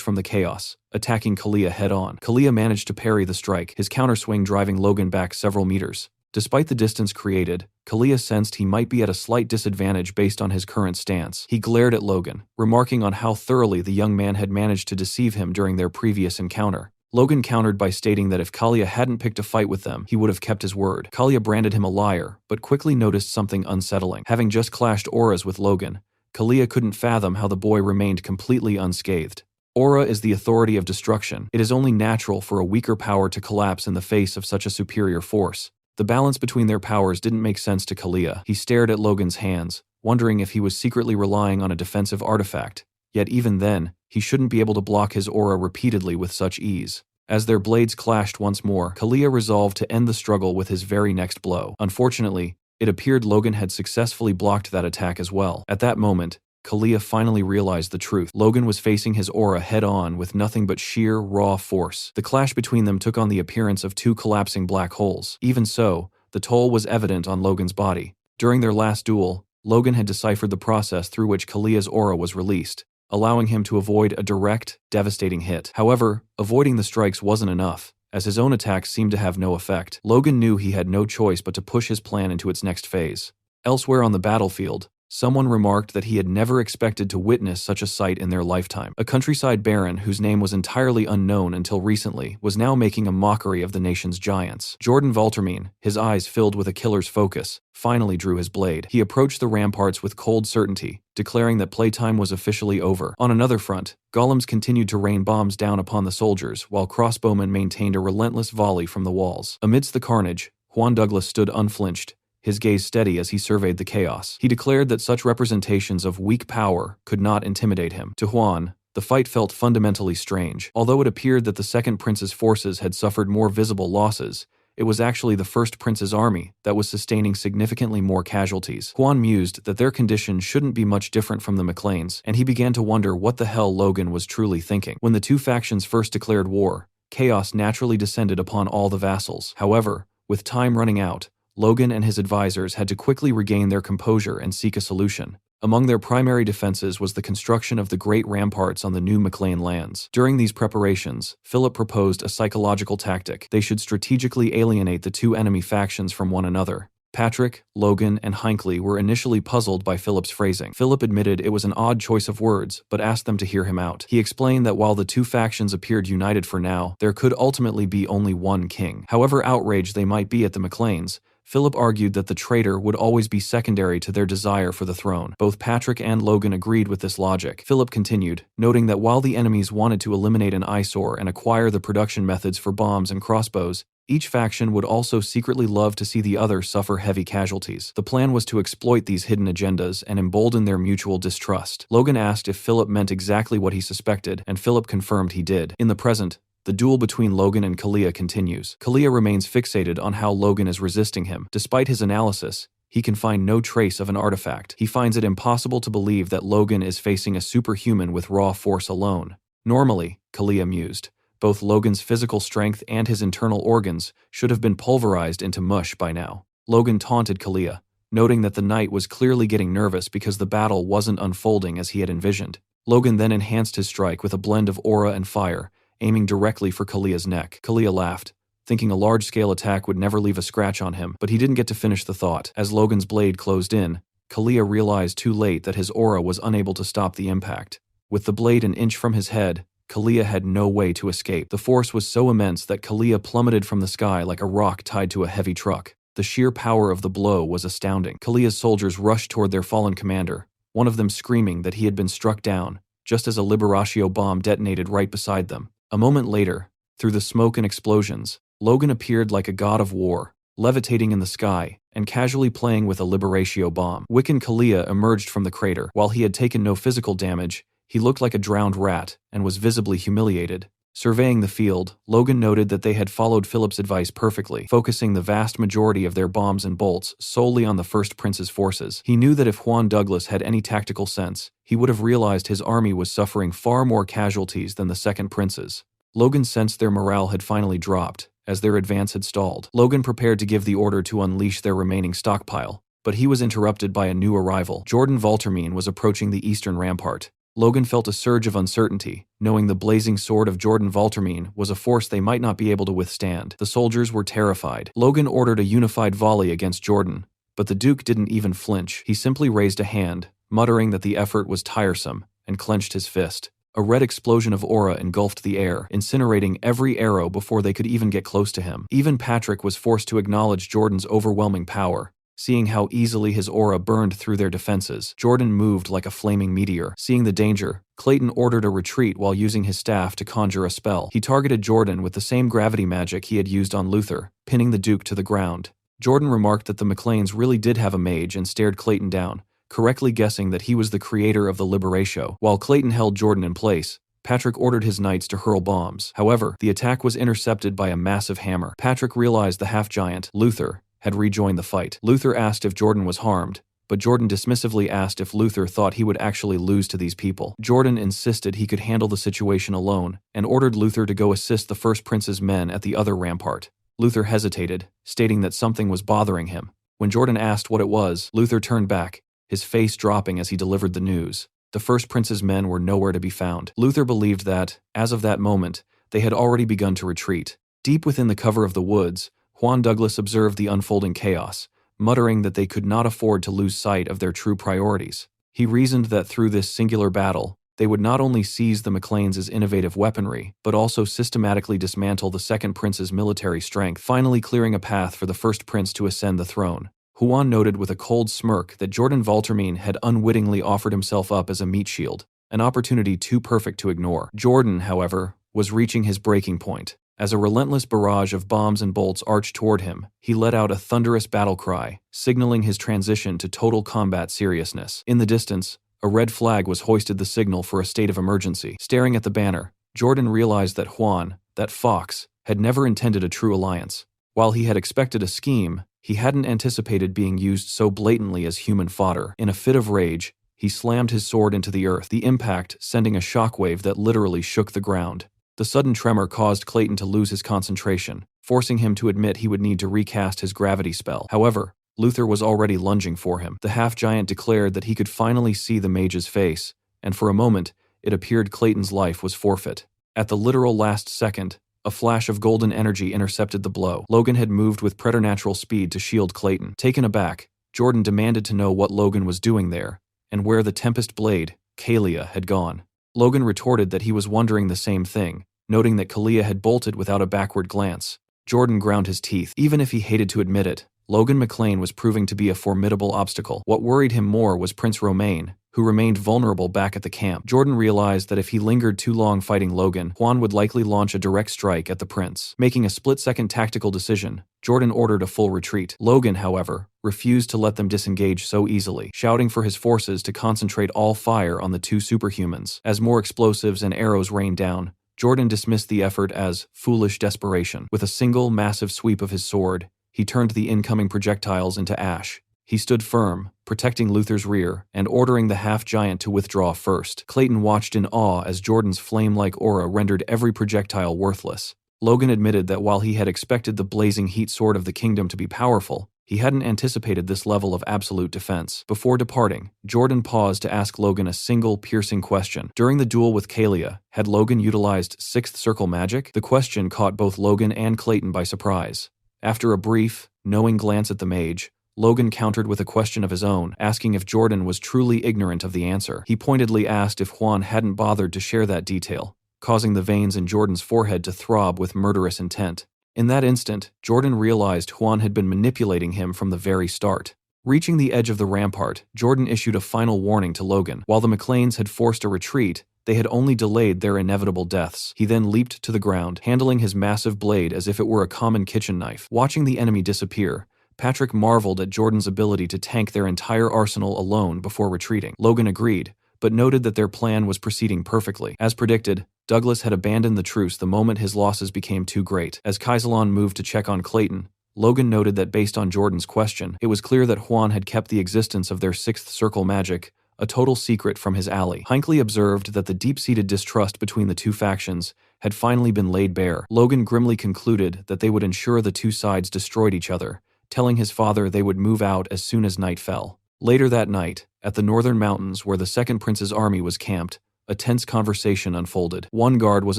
Speaker 1: from the chaos, attacking Kalia head-on. Kalia managed to parry the strike, his counterswing driving Logan back several meters. Despite the distance created, Kalia sensed he might be at a slight disadvantage based on his current stance. He glared at Logan, remarking on how thoroughly the young man had managed to deceive him during their previous encounter. Logan countered by stating that if Kalia hadn't picked a fight with them, he would have kept his word. Kalia branded him a liar, but quickly noticed something unsettling. Having just clashed auras with Logan, Kalia couldn't fathom how the boy remained completely unscathed. Aura is the authority of destruction. It is only natural for a weaker power to collapse in the face of such a superior force. The balance between their powers didn't make sense to Kalia. He stared at Logan's hands, wondering if he was secretly relying on a defensive artifact. Yet even then, he shouldn't be able to block his aura repeatedly with such ease. As their blades clashed once more, Kalia resolved to end the struggle with his very next blow. Unfortunately, it appeared Logan had successfully blocked that attack as well. At that moment, Kalia finally realized the truth. Logan was facing his aura head-on with nothing but sheer, raw force. The clash between them took on the appearance of 2 collapsing black holes. Even so, the toll was evident on Logan's body. During their last duel, Logan had deciphered the process through which Kalia's aura was released, allowing him to avoid a direct, devastating hit. However, avoiding the strikes wasn't enough, as his own attacks seemed to have no effect. Logan knew he had no choice but to push his plan into its next phase. Elsewhere on the battlefield, someone remarked that he had never expected to witness such a sight in their lifetime. A countryside baron whose name was entirely unknown until recently was now making a mockery of the nation's giants. Jordan Voltermine, his eyes filled with a killer's focus, finally drew his blade. He approached the ramparts with cold certainty, declaring that playtime was officially over. On another front, golems continued to rain bombs down upon the soldiers, while crossbowmen maintained a relentless volley from the walls. Amidst the carnage, Juan Douglas stood unflinched, his gaze steady as he surveyed the chaos. He declared that such representations of weak power could not intimidate him. To Juan, the fight felt fundamentally strange. Although it appeared that the Second Prince's forces had suffered more visible losses, It was actually the first prince's army that was sustaining significantly more casualties. Huan mused that their condition shouldn't be much different from the McLeans, and he began to wonder what the hell Logan was truly thinking. When the two factions first declared war, chaos naturally descended upon all the vassals. However, with time running out, Logan and his advisors had to quickly regain their composure and seek a solution. Among their primary defenses was the construction of the great ramparts on the new McLean lands. During these preparations, Philip proposed a psychological tactic. They should strategically alienate the two enemy factions from one another. Patrick, Logan, and Hinckley were initially puzzled by Philip's phrasing. Philip admitted it was an odd choice of words, but asked them to hear him out. He explained that while the two factions appeared united for now, there could ultimately be only one king. However outraged they might be at the McLeans, Philip argued that the traitor would always be secondary to their desire for the throne. Both Patrick and Logan agreed with this logic. Philip continued, noting that while the enemies wanted to eliminate an eyesore and acquire the production methods for bombs and crossbows, each faction would also secretly love to see the other suffer heavy casualties. The plan was to exploit these hidden agendas and embolden their mutual distrust. Logan asked if Philip meant exactly what he suspected, and Philip confirmed he did. In the present, the duel between Logan and Kalia continues. Kalia remains fixated on how Logan is resisting him. Despite his analysis, he can find no trace of an artifact. He finds it impossible to believe that Logan is facing a superhuman with raw force alone. Normally, Kalia mused, both Logan's physical strength and his internal organs should have been pulverized into mush by now. Logan taunted Kalia, noting that the knight was clearly getting nervous because the battle wasn't unfolding as he had envisioned. Logan then enhanced his strike with a blend of aura and fire, aiming directly for Kalia's neck. Kalia laughed, thinking a large-scale attack would never leave a scratch on him, but he didn't get to finish the thought. As Logan's blade closed in, Kalia realized too late that his aura was unable to stop the impact. With the blade an inch from his head, Kalia had no way to escape. The force was so immense that Kalia plummeted from the sky like a rock tied to a heavy truck. The sheer power of the blow was astounding. Kalia's soldiers rushed toward their fallen commander, one of them screaming that he had been struck down, just as a Liberatio bomb detonated right beside them. A moment later, through the smoke and explosions, Logan appeared like a god of war, levitating in the sky, and casually playing with a Liberatio bomb. Wiccan Kalia emerged from the crater. While he had taken no physical damage, he looked like a drowned rat, and was visibly humiliated. Surveying the field, Logan noted that they had followed Philip's advice perfectly, focusing the vast majority of their bombs and bolts solely on the First Prince's forces. He knew that if Juan Douglas had any tactical sense, he would have realized his army was suffering far more casualties than the Second Prince's. Logan sensed their morale had finally dropped, as their advance had stalled. Logan prepared to give the order to unleash their remaining stockpile, but he was interrupted by a new arrival. Jordan Valtermine was approaching the eastern rampart. Logan felt a surge of uncertainty, knowing the blazing sword of Jordan Valtermine was a force they might not be able to withstand. The soldiers were terrified. Logan ordered a unified volley against Jordan, but the Duke didn't even flinch. He simply raised a hand, muttering that the effort was tiresome, and clenched his fist. A red explosion of aura engulfed the air, incinerating every arrow before they could even get close to him. Even Patrick was forced to acknowledge Jordan's overwhelming power. Seeing how easily his aura burned through their defenses, Jordan moved like a flaming meteor. Seeing the danger, Clayton ordered a retreat while using his staff to conjure a spell. He targeted Jordan with the same gravity magic he had used on Luther, pinning the Duke to the ground. Jordan remarked that the McLeans really did have a mage and stared Clayton down, correctly guessing that he was the creator of the Liberatio. While Clayton held Jordan in place, Patrick ordered his knights to hurl bombs. However, the attack was intercepted by a massive hammer. Patrick realized the half-giant, Luther, had rejoined the fight. Luther asked if Jordan was harmed, but Jordan dismissively asked if Luther thought he would actually lose to these people. Jordan insisted he could handle the situation alone, and ordered Luther to go assist the First Prince's men at the other rampart. Luther hesitated, stating that something was bothering him. When Jordan asked what it was, Luther turned back, his face dropping as he delivered the news. The First Prince's men were nowhere to be found. Luther believed that, as of that moment, they had already begun to retreat. Deep within the cover of the woods, Juan Douglas observed the unfolding chaos, muttering that they could not afford to lose sight of their true priorities. He reasoned that through this singular battle, they would not only seize the McLeans' innovative weaponry, but also systematically dismantle the Second Prince's military strength, finally clearing a path for the First Prince to ascend the throne. Juan noted with a cold smirk that Jordan Valtermine had unwittingly offered himself up as a meat shield, an opportunity too perfect to ignore. Jordan, however, was reaching his breaking point. As a relentless barrage of bombs and bolts arched toward him, he let out a thunderous battle cry, signaling his transition to total combat seriousness. In the distance, a red flag was hoisted, the signal for a state of emergency. Staring at the banner, Jordan realized that Juan, that fox, had never intended a true alliance. While he had expected a scheme, he hadn't anticipated being used so blatantly as human fodder. In a fit of rage, he slammed his sword into the earth, the impact sending a shockwave that literally shook the ground. The sudden tremor caused Clayton to lose his concentration, forcing him to admit he would need to recast his gravity spell. However, Luther was already lunging for him. The half-giant declared that he could finally see the mage's face, and for a moment, it appeared Clayton's life was forfeit. At the literal last second, a flash of golden energy intercepted the blow. Logan had moved with preternatural speed to shield Clayton. Taken aback, Jordan demanded to know what Logan was doing there, and where the Tempest Blade, Kalia, had gone. Logan retorted that he was wondering the same thing, noting that Kalia had bolted without a backward glance. Jordan ground his teeth. Even if he hated to admit it, Logan McLean was proving to be a formidable obstacle. What worried him more was Prince Romain, who remained vulnerable back at the camp. Jordan realized that if he lingered too long fighting Logan, Juan would likely launch a direct strike at the prince. Making a split-second tactical decision, Jordan ordered a full retreat. Logan, however, refused to let them disengage so easily, shouting for his forces to concentrate all fire on the two superhumans. As more explosives and arrows rained down, Jordan dismissed the effort as foolish desperation. With a single, massive sweep of his sword, he turned the incoming projectiles into ash. He stood firm, protecting Luther's rear, and ordering the half-giant to withdraw first. Clayton watched in awe as Jordan's flame-like aura rendered every projectile worthless. Logan admitted that while he had expected the blazing heat sword of the kingdom to be powerful, he hadn't anticipated this level of absolute defense. Before departing, Jordan paused to ask Logan a single, piercing question. During the duel with Kalia, had Logan utilized Sixth Circle magic? The question caught both Logan and Clayton by surprise. After a brief, knowing glance at the mage, Logan countered with a question of his own, asking if Jordan was truly ignorant of the answer. He pointedly asked if Juan hadn't bothered to share that detail, causing the veins in Jordan's forehead to throb with murderous intent. In that instant, Jordan realized Juan had been manipulating him from the very start. Reaching the edge of the rampart, Jordan issued a final warning to Logan. While the McLeans had forced a retreat, they had only delayed their inevitable deaths. He then leaped to the ground, handling his massive blade as if it were a common kitchen knife. Watching the enemy disappear, Patrick marveled at Jordan's ability to tank their entire arsenal alone before retreating. Logan agreed, but noted that their plan was proceeding perfectly. As predicted, Douglas had abandoned the truce the moment his losses became too great. As Kaisalon moved to check on Clayton, Logan noted that based on Jordan's question, it was clear that Juan had kept the existence of their Sixth Circle magic a total secret from his ally. Hinckley observed that the deep-seated distrust between the two factions had finally been laid bare. Logan grimly concluded that they would ensure the two sides destroyed each other, telling his father they would move out as soon as night fell. Later that night, at the northern mountains where the Second Prince's army was camped, a tense conversation unfolded. One guard was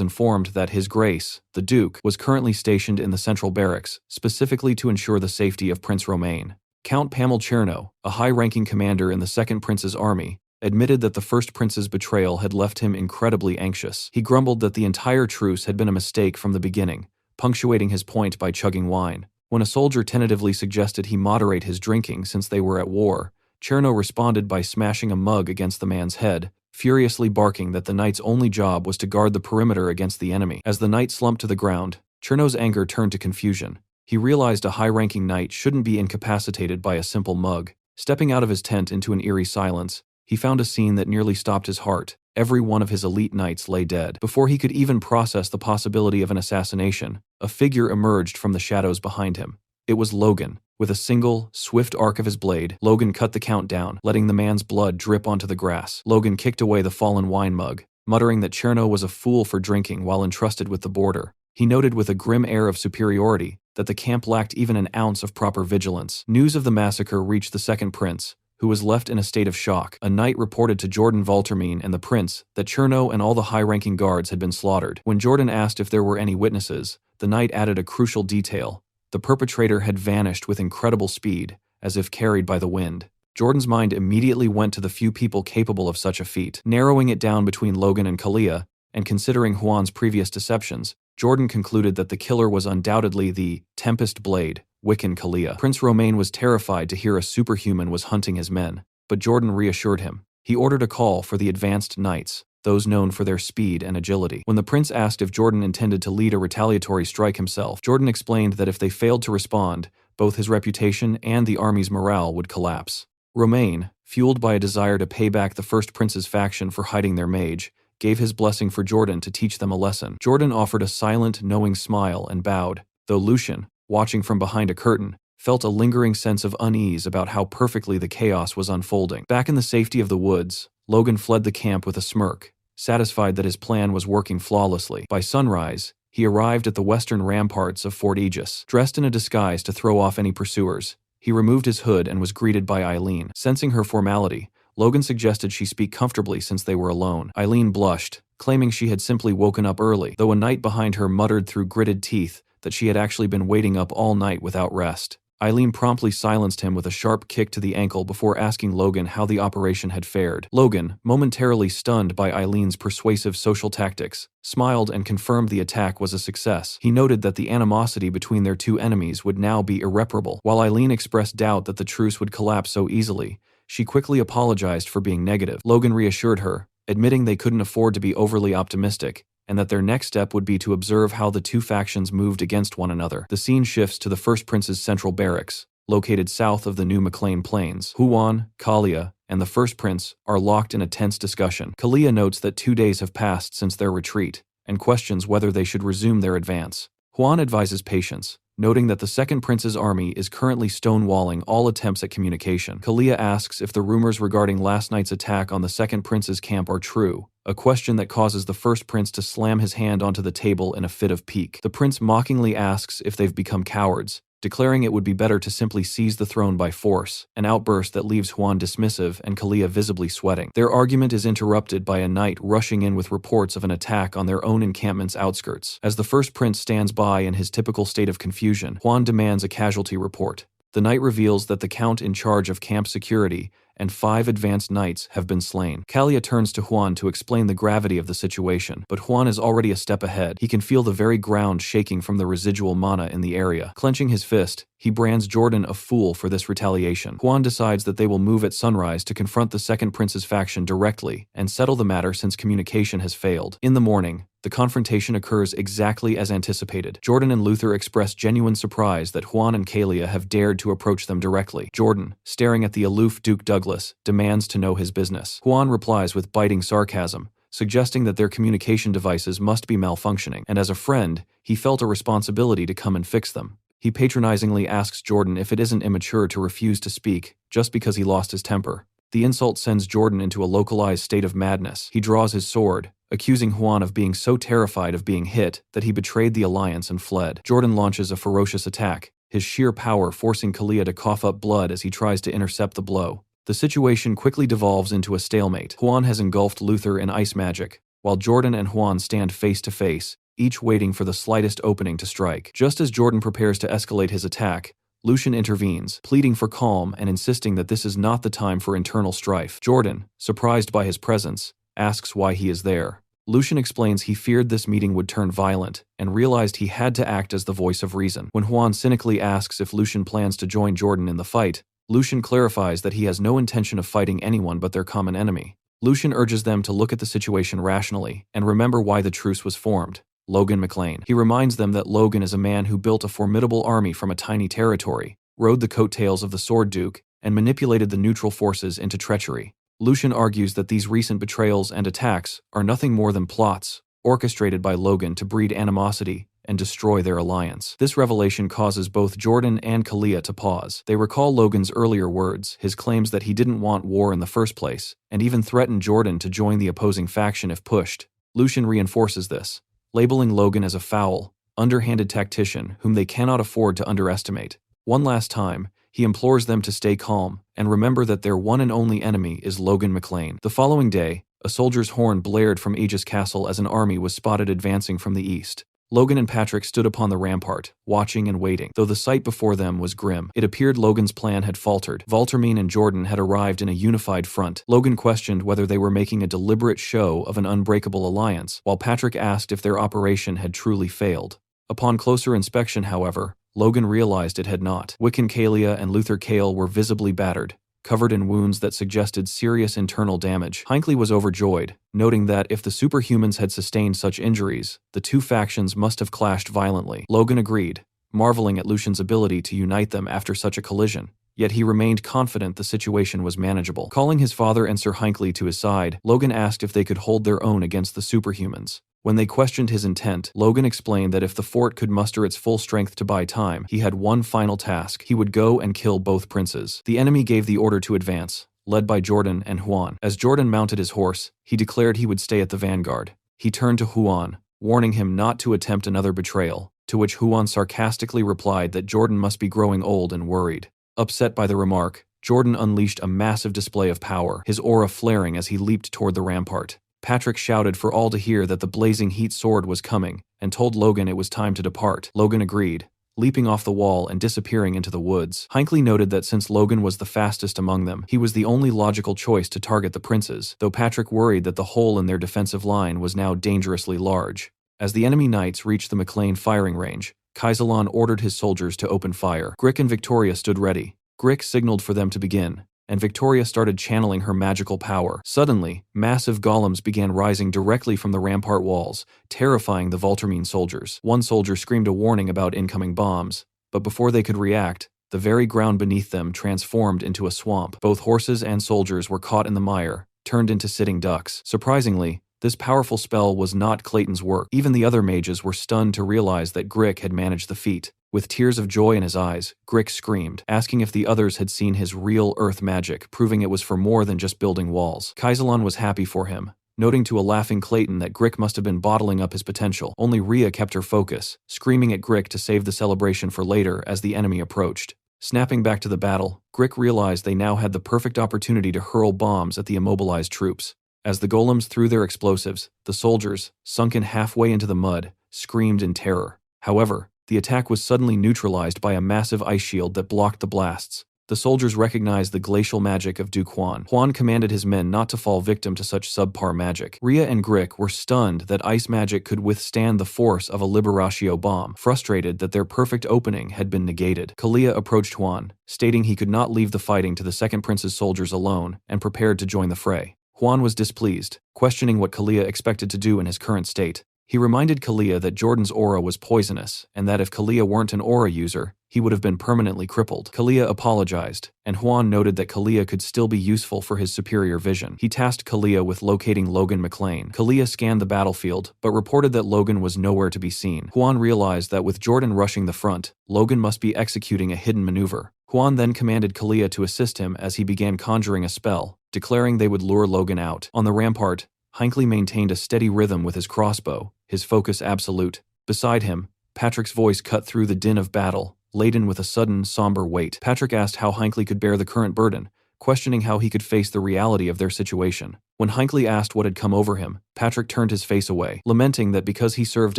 Speaker 1: informed that His Grace, the Duke, was currently stationed in the central barracks, specifically to ensure the safety of Prince Romain. Count Pamel Cherno, a high-ranking commander in the Second Prince's army, admitted that the First Prince's betrayal had left him incredibly anxious. He grumbled that the entire truce had been a mistake from the beginning, punctuating his point by chugging wine. When a soldier tentatively suggested he moderate his drinking since they were at war, Cherno responded by smashing a mug against the man's head, furiously barking that the knight's only job was to guard the perimeter against the enemy. As the knight slumped to the ground, Cherno's anger turned to confusion. He realized a high-ranking knight shouldn't be incapacitated by a simple mug. Stepping out of his tent into an eerie silence, he found a scene that nearly stopped his heart. Every one of his elite knights lay dead. Before he could even process the possibility of an assassination, a figure emerged from the shadows behind him. It was Logan. With a single, swift arc of his blade, Logan cut the count down, letting the man's blood drip onto the grass. Logan kicked away the fallen wine mug, muttering that Cherno was a fool for drinking while entrusted with the border. He noted with a grim air of superiority that the camp lacked even an ounce of proper vigilance. News of the massacre reached the Second Prince, who was left in a state of shock. A knight reported to Jordan Valtermine and the prince that Cherno and all the high-ranking guards had been slaughtered. When Jordan asked if there were any witnesses, the knight added a crucial detail. The perpetrator had vanished with incredible speed, as if carried by the wind. Jordan's mind immediately went to the few people capable of such a feat. Narrowing it down between Logan and Kalia, and considering Juan's previous deceptions, Jordan concluded that the killer was undoubtedly the Tempest Blade, Wiccan Kalia. Prince Romain was terrified to hear a superhuman was hunting his men, but Jordan reassured him. He ordered a call for the advanced knights, those known for their speed and agility. When the prince asked if Jordan intended to lead a retaliatory strike himself, Jordan explained that if they failed to respond, both his reputation and the army's morale would collapse. Romain, fueled by a desire to pay back the First Prince's faction for hiding their mage, gave his blessing for Jordan to teach them a lesson. Jordan offered a silent, knowing smile and bowed, though Lucian, watching from behind a curtain, felt a lingering sense of unease about how perfectly the chaos was unfolding. Back in the safety of the woods, Logan fled the camp with a smirk, satisfied that his plan was working flawlessly. By sunrise, he arrived at the western ramparts of Fort Aegis. Dressed in a disguise to throw off any pursuers, he removed his hood and was greeted by Eileen. Sensing her formality, Logan suggested she speak comfortably since they were alone. Eileen blushed, claiming she had simply woken up early, though a knight behind her muttered through gritted teeth that she had actually been waiting up all night without rest. Eileen promptly silenced him with a sharp kick to the ankle before asking Logan how the operation had fared. Logan, momentarily stunned by Eileen's persuasive social tactics, smiled and confirmed the attack was a success. He noted that the animosity between their two enemies would now be irreparable. While Eileen expressed doubt that the truce would collapse so easily, she quickly apologized for being negative. Logan reassured her, admitting they couldn't afford to be overly optimistic, and that their next step would be to observe how the two factions moved against one another. The scene shifts to the First Prince's central barracks, located south of the new McLean Plains. Huan, Kalia, and the First Prince are locked in a tense discussion. Kalia notes that 2 days have passed since their retreat, and questions whether they should resume their advance. Huan advises patience, noting that the Second Prince's army is currently stonewalling all attempts at communication. Kalia asks if the rumors regarding last night's attack on the Second Prince's camp are true, a question that causes the First Prince to slam his hand onto the table in a fit of pique. The prince mockingly asks if they've become cowards, declaring it would be better to simply seize the throne by force, an outburst that leaves Huan dismissive and Kalia visibly sweating. Their argument is interrupted by a knight rushing in with reports of an attack on their own encampment's outskirts. As the First Prince stands by in his typical state of confusion, Huan demands a casualty report. The knight reveals that the count in charge of camp security and 5 advanced knights have been slain. Kalia turns to Huan to explain the gravity of the situation, but Huan is already a step ahead. He can feel the very ground shaking from the residual mana in the area. Clenching his fist, he brands Jordan a fool for this retaliation. Huan decides that they will move at sunrise to confront the Second Prince's faction directly and settle the matter since communication has failed. In the morning, the confrontation occurs exactly as anticipated. Jordan and Luther express genuine surprise that Huan and Kalia have dared to approach them directly. Jordan, staring at the aloof Duke Douglas, demands to know his business. Huan replies with biting sarcasm, suggesting that their communication devices must be malfunctioning, and as a friend, he felt a responsibility to come and fix them. He patronizingly asks Jordan if it isn't immature to refuse to speak, just because he lost his temper. The insult sends Jordan into a localized state of madness. He draws his sword, accusing Huan of being so terrified of being hit that he betrayed the alliance and fled. Jordan launches a ferocious attack, his sheer power forcing Kalia to cough up blood as he tries to intercept the blow. The situation quickly devolves into a stalemate. Huan has engulfed Luther in ice magic, while Jordan and Huan stand face to face, each waiting for the slightest opening to strike. Just as Jordan prepares to escalate his attack, Lucian intervenes, pleading for calm and insisting that this is not the time for internal strife. Jordan, surprised by his presence, asks why he is there. Lucian explains he feared this meeting would turn violent and realized he had to act as the voice of reason. When Huan cynically asks if Lucian plans to join Jordan in the fight, Lucian clarifies that he has no intention of fighting anyone but their common enemy. Lucian urges them to look at the situation rationally and remember why the truce was formed. Logan McLean. He reminds them that Logan is a man who built a formidable army from a tiny territory, rode the coattails of the Sword Duke, and manipulated the neutral forces into treachery. Lucian argues that these recent betrayals and attacks are nothing more than plots, orchestrated by Logan to breed animosity and destroy their alliance. This revelation causes both Jordan and Kalia to pause. They recall Logan's earlier words, his claims that he didn't want war in the first place, and even threatened Jordan to join the opposing faction if pushed. Lucian reinforces this, labeling Logan as a foul, underhanded tactician whom they cannot afford to underestimate. One last time, he implores them to stay calm and remember that their one and only enemy is Logan McLean. The following day, a soldier's horn blared from Aegis Castle as an army was spotted advancing from the east. Logan and Patrick stood upon the rampart, watching and waiting. Though the sight before them was grim, it appeared Logan's plan had faltered. Valtermine and Jordan had arrived in a unified front. Logan questioned whether they were making a deliberate show of an unbreakable alliance, while Patrick asked if their operation had truly failed. Upon closer inspection, however, Logan realized it had not. Wiccan Kalia and Luther Kale were visibly battered, covered in wounds that suggested serious internal damage. Hinckley was overjoyed, noting that if the superhumans had sustained such injuries, the two factions must have clashed violently. Logan agreed, marveling at Lucian's ability to unite them after such a collision, yet he remained confident the situation was manageable. Calling his father and Sir Hinckley to his side, Logan asked if they could hold their own against the superhumans. When they questioned his intent, Logan explained that if the fort could muster its full strength to buy time, he had one final task. He would go and kill both princes. The enemy gave the order to advance, led by Jordan and Huan. As Jordan mounted his horse, he declared he would stay at the vanguard. He turned to Huan, warning him not to attempt another betrayal, to which Huan sarcastically replied that Jordan must be growing old and worried. Upset by the remark, Jordan unleashed a massive display of power, his aura flaring as he leaped toward the rampart. Patrick shouted for all to hear that the blazing heat sword was coming, and told Logan it was time to depart. Logan agreed, leaping off the wall and disappearing into the woods. Hinckley noted that since Logan was the fastest among them, he was the only logical choice to target the princes, though Patrick worried that the hole in their defensive line was now dangerously large. As the enemy knights reached the McLean firing range, Kaiselan ordered his soldiers to open fire. Grick and Victoria stood ready. Grick signaled for them to begin, and Victoria started channeling her magical power. Suddenly, massive golems began rising directly from the rampart walls, terrifying the Voltermine soldiers. One soldier screamed a warning about incoming bombs, but before they could react, the very ground beneath them transformed into a swamp. Both horses and soldiers were caught in the mire, turned into sitting ducks. Surprisingly, this powerful spell was not Clayton's work. Even the other mages were stunned to realize that Grick had managed the feat. With tears of joy in his eyes, Grick screamed, asking if the others had seen his real earth magic, proving it was for more than just building walls. Kaiselan was happy for him, noting to a laughing Clayton that Grick must have been bottling up his potential. Only Rhea kept her focus, screaming at Grick to save the celebration for later as the enemy approached. Snapping back to the battle, Grick realized they now had the perfect opportunity to hurl bombs at the immobilized troops. As the golems threw their explosives, the soldiers, sunken halfway into the mud, screamed in terror. However, the attack was suddenly neutralized by a massive ice shield that blocked the blasts. The soldiers recognized the glacial magic of Duke Huan. Huan commanded his men not to fall victim to such subpar magic. Rhea and Grick were stunned that ice magic could withstand the force of a Liberatio bomb, frustrated that their perfect opening had been negated. Kalia approached Huan, stating he could not leave the fighting to the second prince's soldiers alone, and prepared to join the fray. Huan was displeased, questioning what Kalia expected to do in his current state. He reminded Kalia that Jordan's aura was poisonous, and that if Kalia weren't an aura user, he would have been permanently crippled. Kalia apologized, and Huan noted that Kalia could still be useful for his superior vision. He tasked Kalia with locating Logan McLean. Kalia scanned the battlefield, but reported that Logan was nowhere to be seen. Huan realized that with Jordan rushing the front, Logan must be executing a hidden maneuver. Huan then commanded Kalia to assist him as he began conjuring a spell, declaring they would lure Logan out. On the rampart, Hinckley maintained a steady rhythm with his crossbow, his focus absolute. Beside him, Patrick's voice cut through the din of battle, laden with a sudden, somber weight. Patrick asked how Hinckley could bear the current burden, questioning how he could face the reality of their situation. When Hinckley asked what had come over him, Patrick turned his face away, lamenting that because he served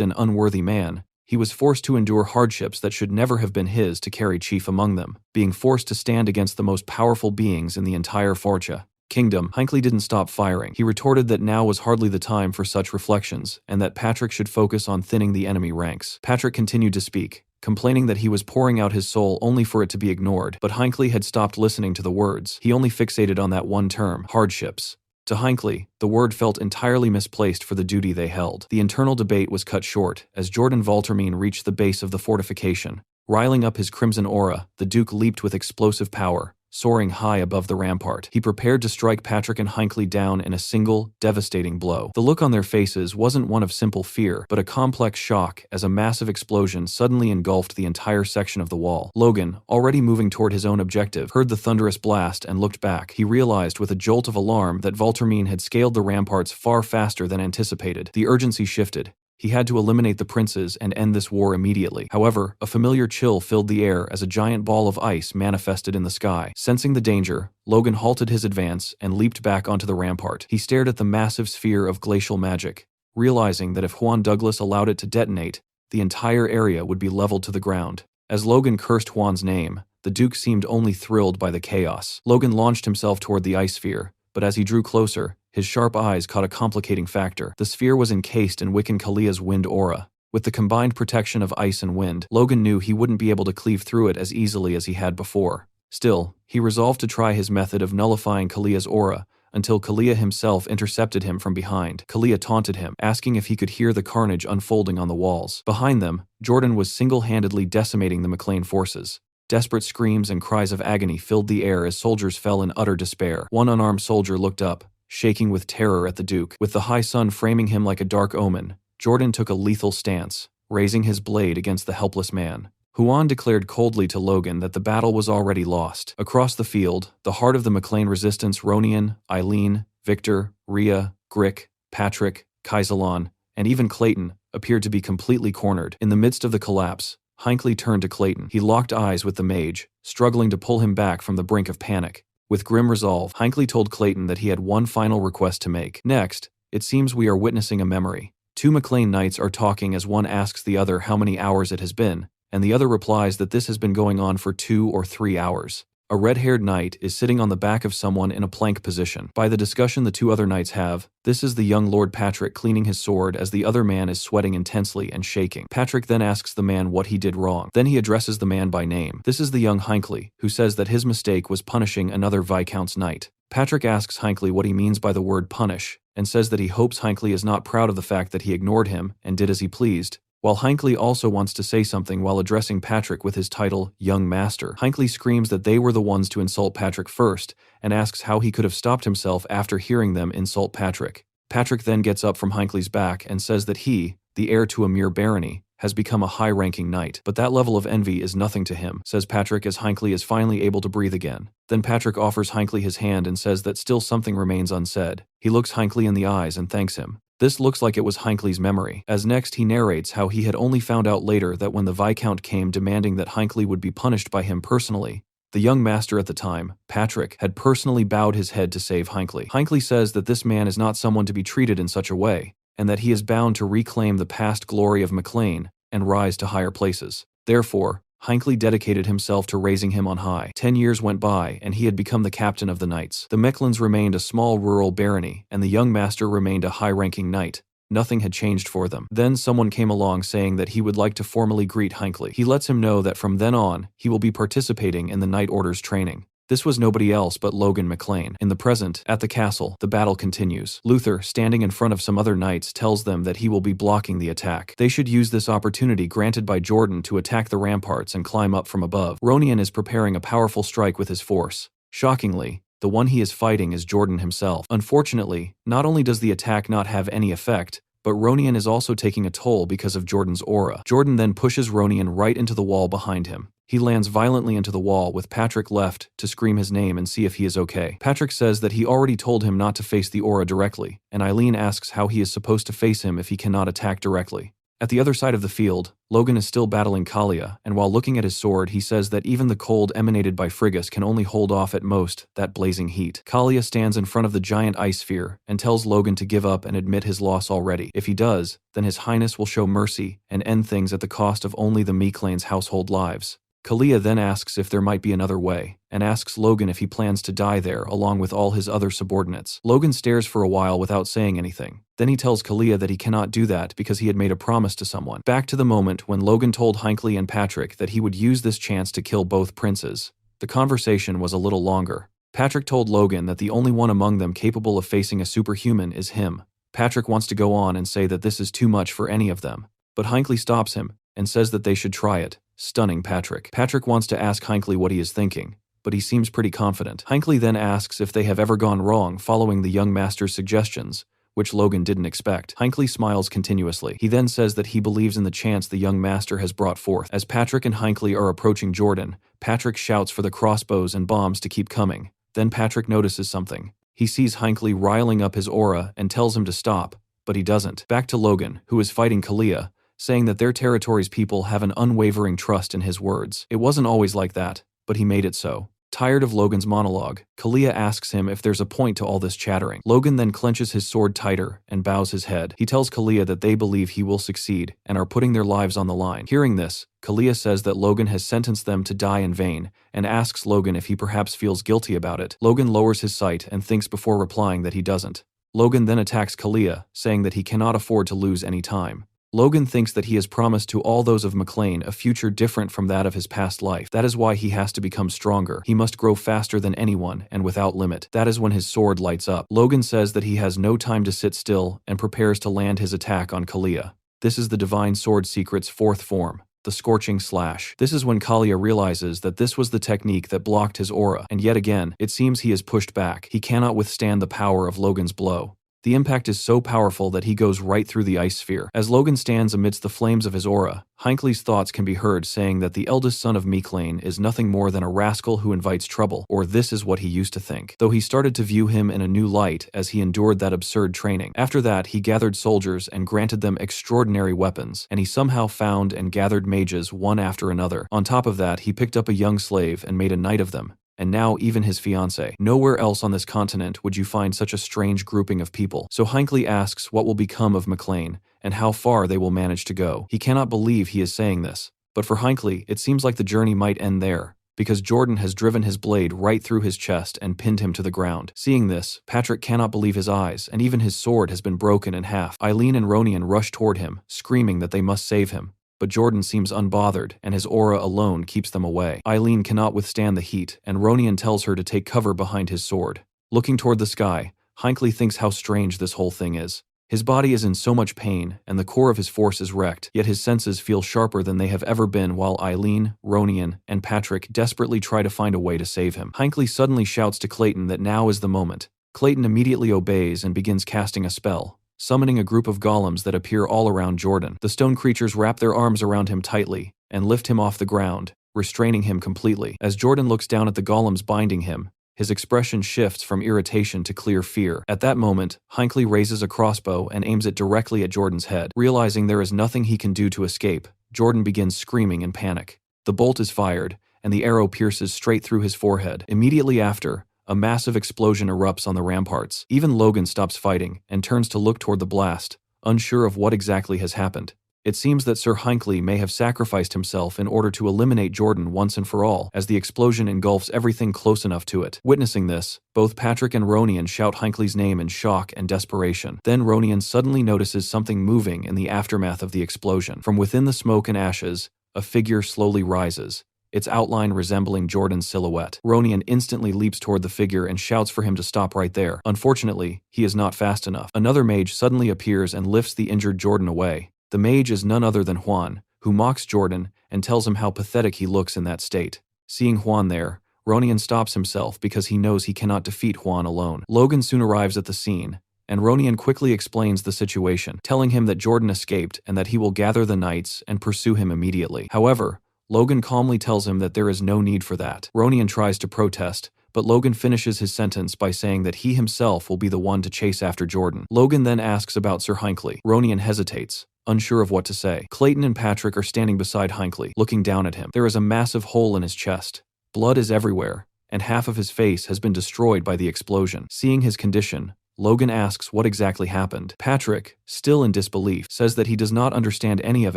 Speaker 1: an unworthy man, he was forced to endure hardships that should never have been his to carry chief among them, being forced to stand against the most powerful beings in the entire Forcha kingdom. Hinckley didn't stop firing. He retorted that now was hardly the time for such reflections, and that Patrick should focus on thinning the enemy ranks. Patrick continued to speak, complaining that he was pouring out his soul only for it to be ignored, but Hinckley had stopped listening to the words. He only fixated on that one term, hardships. To Hinckley, the word felt entirely misplaced for the duty they held. The internal debate was cut short as Jordan Voltermine reached the base of the fortification. Riling up his crimson aura, the Duke leaped with explosive power, soaring high above the rampart. He prepared to strike Patrick and Hinckley down in a single, devastating blow. The look on their faces wasn't one of simple fear, but a complex shock as a massive explosion suddenly engulfed the entire section of the wall. Logan, already moving toward his own objective, heard the thunderous blast and looked back. He realized with a jolt of alarm that Voltermine had scaled the ramparts far faster than anticipated. The urgency shifted. He had to eliminate the princes and end this war immediately. However, a familiar chill filled the air as a giant ball of ice manifested in the sky. Sensing the danger, Logan halted his advance and leaped back onto the rampart. He stared at the massive sphere of glacial magic, realizing that if Juan Douglas allowed it to detonate, the entire area would be leveled to the ground. As Logan cursed Juan's name, the Duke seemed only thrilled by the chaos. Logan launched himself toward the ice sphere, but as he drew closer, his sharp eyes caught a complicating factor. The sphere was encased in Wiccan Kalia's wind aura. With the combined protection of ice and wind, Logan knew he wouldn't be able to cleave through it as easily as he had before. Still, he resolved to try his method of nullifying Kalia's aura until Kalia himself intercepted him from behind. Kalia taunted him, asking if he could hear the carnage unfolding on the walls. Behind them, Jordan was single-handedly decimating the McLean forces. Desperate screams and cries of agony filled the air as soldiers fell in utter despair. One unarmed soldier looked up, shaking with terror at the Duke. With the high sun framing him like a dark omen, Jordan took a lethal stance, raising his blade against the helpless man. Huan declared coldly to Logan that the battle was already lost. Across the field, the heart of the McLean resistance, Ronian, Eileen, Victor, Rhea, Grick, Patrick, Kaisalon, and even Clayton, appeared to be completely cornered. In the midst of the collapse, Hinckley turned to Clayton. He locked eyes with the mage, struggling to pull him back from the brink of panic. With grim resolve, Hinckley told Clayton that he had one final request to make. Next, it seems we are witnessing a memory. Two McLean knights are talking as one asks the other how many hours it has been, and the other replies that this has been going on for 2 or 3 hours. A red-haired knight is sitting on the back of someone in a plank position. By the discussion the two other knights have, this is the young Lord Patrick cleaning his sword as the other man is sweating intensely and shaking. Patrick then asks the man what he did wrong. Then he addresses the man by name. This is the young Hinckley, who says that his mistake was punishing another Viscount's knight. Patrick asks Hinckley what he means by the word punish, and says that he hopes Hinckley is not proud of the fact that he ignored him and did as he pleased. While Hinckley also wants to say something while addressing Patrick with his title, Young Master, Hinckley screams that they were the ones to insult Patrick first, and asks how he could have stopped himself after hearing them insult Patrick. Patrick then gets up from Hinckley's back and says that he, the heir to a mere barony, has become a high-ranking knight. But that level of envy is nothing to him, says Patrick as Hinckley is finally able to breathe again. Then Patrick offers Hinckley his hand and says that still something remains unsaid. He looks Hinckley in the eyes and thanks him. This looks like it was Hinckley's memory, as next he narrates how he had only found out later that when the Viscount came demanding that Hinckley would be punished by him personally, the young master at the time, Patrick, had personally bowed his head to save Hinckley. Hinckley says that this man is not someone to be treated in such a way, and that he is bound to reclaim the past glory of McLean and rise to higher places. Therefore, Hinckley dedicated himself to raising him on high. 10 years went by, and he had become the captain of the knights. The Mechlins remained a small rural barony, and the young master remained a high-ranking knight. Nothing had changed for them. Then someone came along saying that he would like to formally greet Hinckley. He lets him know that from then on, he will be participating in the Knight Order's training. This was nobody else but Logan McLean. In the present, at the castle, the battle continues. Luther, standing in front of some other knights, tells them that he will be blocking the attack. They should use this opportunity granted by Jordan to attack the ramparts and climb up from above. Ronian is preparing a powerful strike with his force. Shockingly, the one he is fighting is Jordan himself. Unfortunately, not only does the attack not have any effect, but Ronian is also taking a toll because of Jordan's aura. Jordan then pushes Ronian right into the wall behind him. He lands violently into the wall with Patrick left to scream his name and see if he is okay. Patrick says that he already told him not to face the aura directly, and Eileen asks how he is supposed to face him if he cannot attack directly. At the other side of the field, Logan is still battling Kalia, and while looking at his sword, he says that even the cold emanated by Frigus can only hold off at most that blazing heat. Kalia stands in front of the giant ice sphere and tells Logan to give up and admit his loss already. If he does, then his highness will show mercy and end things at the cost of only the McLean's household lives. Kalia then asks if there might be another way, and asks Logan if he plans to die there along with all his other subordinates. Logan stares for a while without saying anything. Then he tells Kalia that he cannot do that because he had made a promise to someone. Back to the moment when Logan told Hinckley and Patrick that he would use this chance to kill both princes. The conversation was a little longer. Patrick told Logan that the only one among them capable of facing a superhuman is him. Patrick wants to go on and say that this is too much for any of them, but Hinckley stops him and says that they should try it, stunning Patrick. Patrick wants to ask Hinckley what he is thinking, but he seems pretty confident. Hinckley then asks if they have ever gone wrong following the young master's suggestions, which Logan didn't expect. Hinckley smiles continuously. He then says that he believes in the chance the young master has brought forth. As Patrick and Hinckley are approaching Jordan, Patrick shouts for the crossbows and bombs to keep coming. Then Patrick notices something. He sees Hinckley riling up his aura and tells him to stop, but he doesn't. Back to Logan, who is fighting Kalia, saying that their territory's people have an unwavering trust in his words. It wasn't always like that, but he made it so. Tired of Logan's monologue, Kalia asks him if there's a point to all this chattering. Logan then clenches his sword tighter and bows his head. He tells Kalia that they believe he will succeed and are putting their lives on the line. Hearing this, Kalia says that Logan has sentenced them to die in vain and asks Logan if he perhaps feels guilty about it. Logan lowers his sight and thinks before replying that he doesn't. Logan then attacks Kalia, saying that he cannot afford to lose any time. Logan thinks that he has promised to all those of McLean a future different from that of his past life. That is why he has to become stronger. He must grow faster than anyone and without limit. That is when his sword lights up. Logan says that he has no time to sit still and prepares to land his attack on Kalia. This is the Divine Sword Secret's fourth form, the Scorching Slash. This is when Kalia realizes that this was the technique that blocked his aura, and yet again, it seems he is pushed back. He cannot withstand the power of Logan's blow. The impact is so powerful that he goes right through the ice sphere. As Logan stands amidst the flames of his aura, Hinckley's thoughts can be heard saying that the eldest son of Miclain is nothing more than a rascal who invites trouble, or this is what he used to think. Though he started to view him in a new light as he endured that absurd training. After that, he gathered soldiers and granted them extraordinary weapons, and he somehow found and gathered mages one after another. On top of that, he picked up a young slave and made a knight of them. And now even his fiancée. Nowhere else on this continent would you find such a strange grouping of people. So Hinckley asks what will become of Miclain, and how far they will manage to go. He cannot believe he is saying this. But for Hinckley, it seems like the journey might end there, because Jordan has driven his blade right through his chest and pinned him to the ground. Seeing this, Patrick cannot believe his eyes, and even his sword has been broken in half. Eileen and Ronian rush toward him, screaming that they must save him. But Jordan seems unbothered, and his aura alone keeps them away. Eileen cannot withstand the heat, and Ronian tells her to take cover behind his sword. Looking toward the sky, Hinckley thinks how strange this whole thing is. His body is in so much pain, and the core of his force is wrecked, yet his senses feel sharper than they have ever been while Eileen, Ronian, and Patrick desperately try to find a way to save him. Hinckley suddenly shouts to Clayton that now is the moment. Clayton immediately obeys and begins casting a spell, summoning a group of golems that appear all around Jordan. The stone creatures wrap their arms around him tightly and lift him off the ground, restraining him completely. As Jordan looks down at the golems binding him, his expression shifts from irritation to clear fear. At that moment, Hinckley raises a crossbow and aims it directly at Jordan's head. Realizing there is nothing he can do to escape, Jordan begins screaming in panic. The bolt is fired, and the arrow pierces straight through his forehead. Immediately after, a massive explosion erupts on the ramparts. Even Logan stops fighting and turns to look toward the blast, unsure of what exactly has happened. It seems that Sir Hinckley may have sacrificed himself in order to eliminate Jordan once and for all, as the explosion engulfs everything close enough to it. Witnessing this, both Patrick and Ronian shout Hinckley's name in shock and desperation. Then Ronian suddenly notices something moving in the aftermath of the explosion. From within the smoke and ashes, a figure slowly rises, its outline resembling Jordan's silhouette. Ronian instantly leaps toward the figure and shouts for him to stop right there. Unfortunately, he is not fast enough. Another mage suddenly appears and lifts the injured Jordan away. The mage is none other than Juan, who mocks Jordan and tells him how pathetic he looks in that state. Seeing Juan there, Ronian stops himself because he knows he cannot defeat Juan alone. Logan soon arrives at the scene, and Ronian quickly explains the situation, telling him that Jordan escaped and that he will gather the knights and pursue him immediately. However, Logan calmly tells him that there is no need for that. Ronian tries to protest, but Logan finishes his sentence by saying that he himself will be the one to chase after Jordan. Logan then asks about Sir Hinckley. Ronian hesitates, unsure of what to say. Clayton and Patrick are standing beside Hinckley, looking down at him. There is a massive hole in his chest. Blood is everywhere, and half of his face has been destroyed by the explosion. Seeing his condition, Logan asks what exactly happened. Patrick, still in disbelief, says that he does not understand any of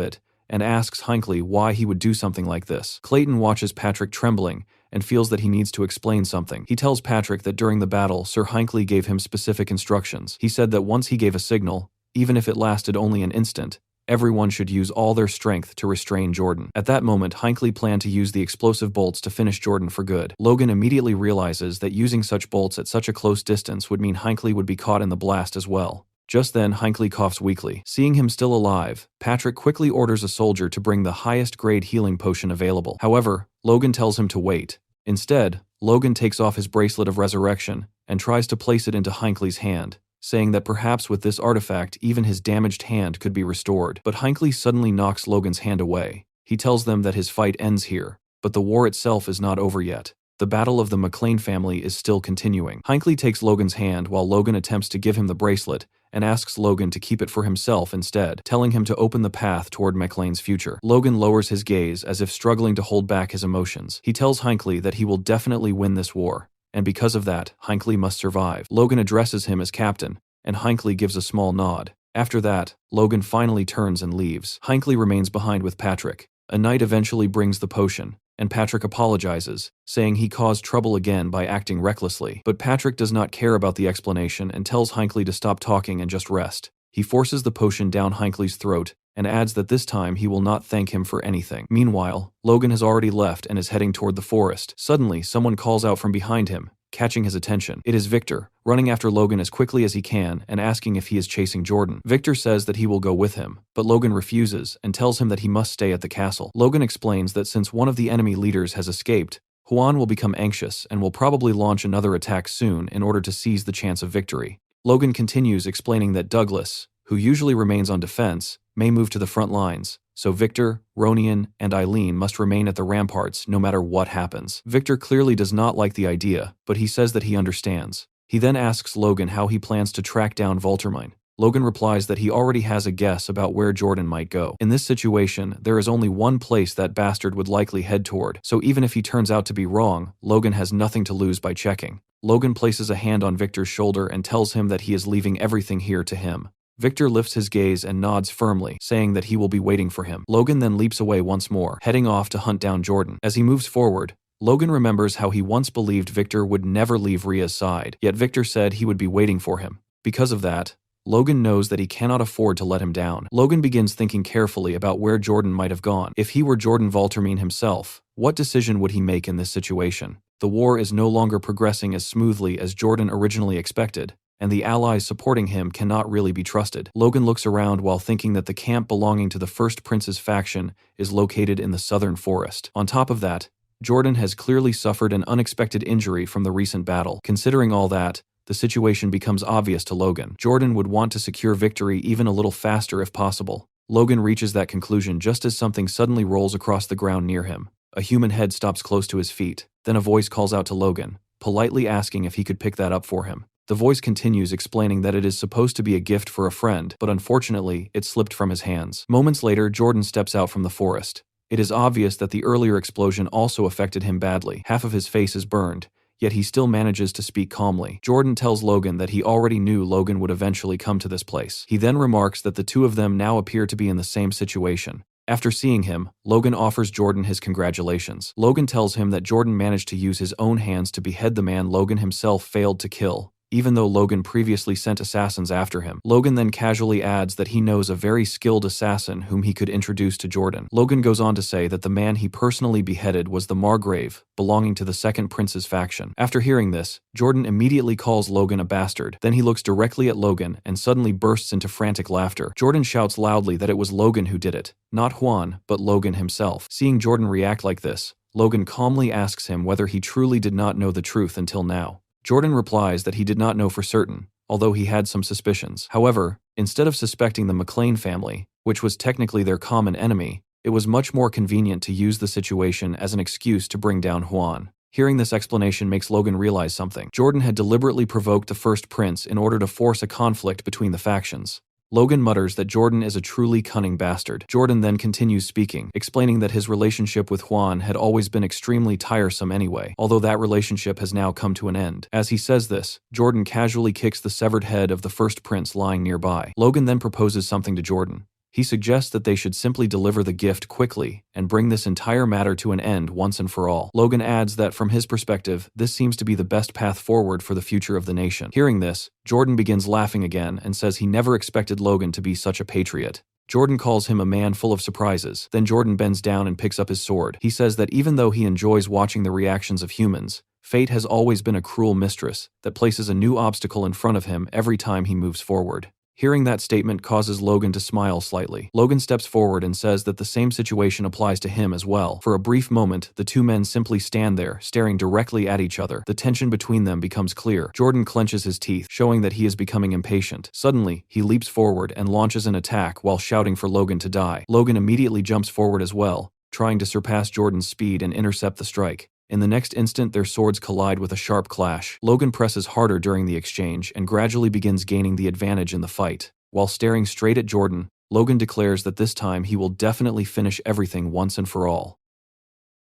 Speaker 1: it, and asks Hinckley why he would do something like this. Clayton watches Patrick trembling and feels that he needs to explain something. He tells Patrick that during the battle, Sir Hinckley gave him specific instructions. He said that once he gave a signal, even if it lasted only an instant, everyone should use all their strength to restrain Jordan. At that moment, Hinckley planned to use the explosive bolts to finish Jordan for good. Logan immediately realizes that using such bolts at such a close distance would mean Hinckley would be caught in the blast as well. Just then, Hinckley coughs weakly. Seeing him still alive, Patrick quickly orders a soldier to bring the highest grade healing potion available. However, Logan tells him to wait. Instead, Logan takes off his bracelet of resurrection and tries to place it into Hinckley's hand, saying that perhaps with this artifact even his damaged hand could be restored. But Hinckley suddenly knocks Logan's hand away. He tells them that his fight ends here, but the war itself is not over yet. The battle of the Miclain family is still continuing. Hinckley takes Logan's hand while Logan attempts to give him the bracelet and asks Logan to keep it for himself instead, telling him to open the path toward Miclain's future. Logan lowers his gaze as if struggling to hold back his emotions. He tells Hinckley that he will definitely win this war, and because of that, Hinckley must survive. Logan addresses him as captain, and Hinckley gives a small nod. After that, Logan finally turns and leaves. Hinckley remains behind with Patrick. A knight eventually brings the potion, and Patrick apologizes, saying he caused trouble again by acting recklessly. But Patrick does not care about the explanation and tells Hinckley to stop talking and just rest. He forces the potion down Hinckley's throat and adds that this time he will not thank him for anything. Meanwhile, Logan has already left and is heading toward the forest. Suddenly, someone calls out from behind him, catching his attention. It is Victor, running after Logan as quickly as he can and asking if he is chasing Jordan. Victor says that he will go with him, but Logan refuses and tells him that he must stay at the castle. Logan explains that since one of the enemy leaders has escaped, Juan will become anxious and will probably launch another attack soon in order to seize the chance of victory. Logan continues explaining that Douglas, who usually remains on defense, may move to the front lines, so Victor, Ronian, and Eileen must remain at the ramparts no matter what happens. Victor clearly does not like the idea, but he says that he understands. He then asks Logan how he plans to track down Voltermine. Logan replies that he already has a guess about where Jordan might go. In this situation, there is only one place that bastard would likely head toward, so even if he turns out to be wrong, Logan has nothing to lose by checking. Logan places a hand on Victor's shoulder and tells him that he is leaving everything here to him. Victor lifts his gaze and nods firmly, saying that he will be waiting for him. Logan then leaps away once more, heading off to hunt down Jordan. As he moves forward, Logan remembers how he once believed Victor would never leave Ria's side, yet Victor said he would be waiting for him. Because of that, Logan knows that he cannot afford to let him down. Logan begins thinking carefully about where Jordan might have gone. If he were Jordan Voltermine himself, what decision would he make in this situation? The war is no longer progressing as smoothly as Jordan originally expected, and the allies supporting him cannot really be trusted. Logan looks around while thinking that the camp belonging to the First Prince's faction is located in the southern forest. On top of that, Jordan has clearly suffered an unexpected injury from the recent battle. Considering all that, the situation becomes obvious to Logan. Jordan would want to secure victory even a little faster if possible. Logan reaches that conclusion just as something suddenly rolls across the ground near him. A human head stops close to his feet. Then a voice calls out to Logan, politely asking if he could pick that up for him. The voice continues explaining that it is supposed to be a gift for a friend, but unfortunately, it slipped from his hands. Moments later, Jordan steps out from the forest. It is obvious that the earlier explosion also affected him badly. Half of his face is burned, yet he still manages to speak calmly. Jordan tells Logan that he already knew Logan would eventually come to this place. He then remarks that the two of them now appear to be in the same situation. After seeing him, Logan offers Jordan his congratulations. Logan tells him that Jordan managed to use his own hands to behead the man Logan himself failed to kill, even though Logan previously sent assassins after him. Logan then casually adds that he knows a very skilled assassin whom he could introduce to Jordan. Logan goes on to say that the man he personally beheaded was the Margrave, belonging to the Second Prince's faction. After hearing this, Jordan immediately calls Logan a bastard. Then he looks directly at Logan and suddenly bursts into frantic laughter. Jordan shouts loudly that it was Logan who did it, not Juan, but Logan himself. Seeing Jordan react like this, Logan calmly asks him whether he truly did not know the truth until now. Jordan replies that he did not know for certain, although he had some suspicions. However, instead of suspecting the McLean family, which was technically their common enemy, it was much more convenient to use the situation as an excuse to bring down Juan. Hearing this explanation makes Logan realize something. Jordan had deliberately provoked the First Prince in order to force a conflict between the factions. Logan mutters that Jordan is a truly cunning bastard. Jordan then continues speaking, explaining that his relationship with Juan had always been extremely tiresome anyway, although that relationship has now come to an end. As he says this, Jordan casually kicks the severed head of the First Prince lying nearby. Logan then proposes something to Jordan. He suggests that they should simply deliver the gift quickly and bring this entire matter to an end once and for all. Logan adds that from his perspective, this seems to be the best path forward for the future of the nation. Hearing this, Jordan begins laughing again and says he never expected Logan to be such a patriot. Jordan calls him a man full of surprises. Then Jordan bends down and picks up his sword. He says that even though he enjoys watching the reactions of humans, fate has always been a cruel mistress that places a new obstacle in front of him every time he moves forward. Hearing that statement causes Logan to smile slightly. Logan steps forward and says that the same situation applies to him as well. For a brief moment, the two men simply stand there, staring directly at each other. The tension between them becomes clear. Jordan clenches his teeth, showing that he is becoming impatient. Suddenly, he leaps forward and launches an attack while shouting for Logan to die. Logan immediately jumps forward as well, trying to surpass Jordan's speed and intercept the strike. In the next instant, their swords collide with a sharp clash. Logan presses harder during the exchange and gradually begins gaining the advantage in the fight. While staring straight at Jordan, Logan declares that this time he will definitely finish everything once and for all.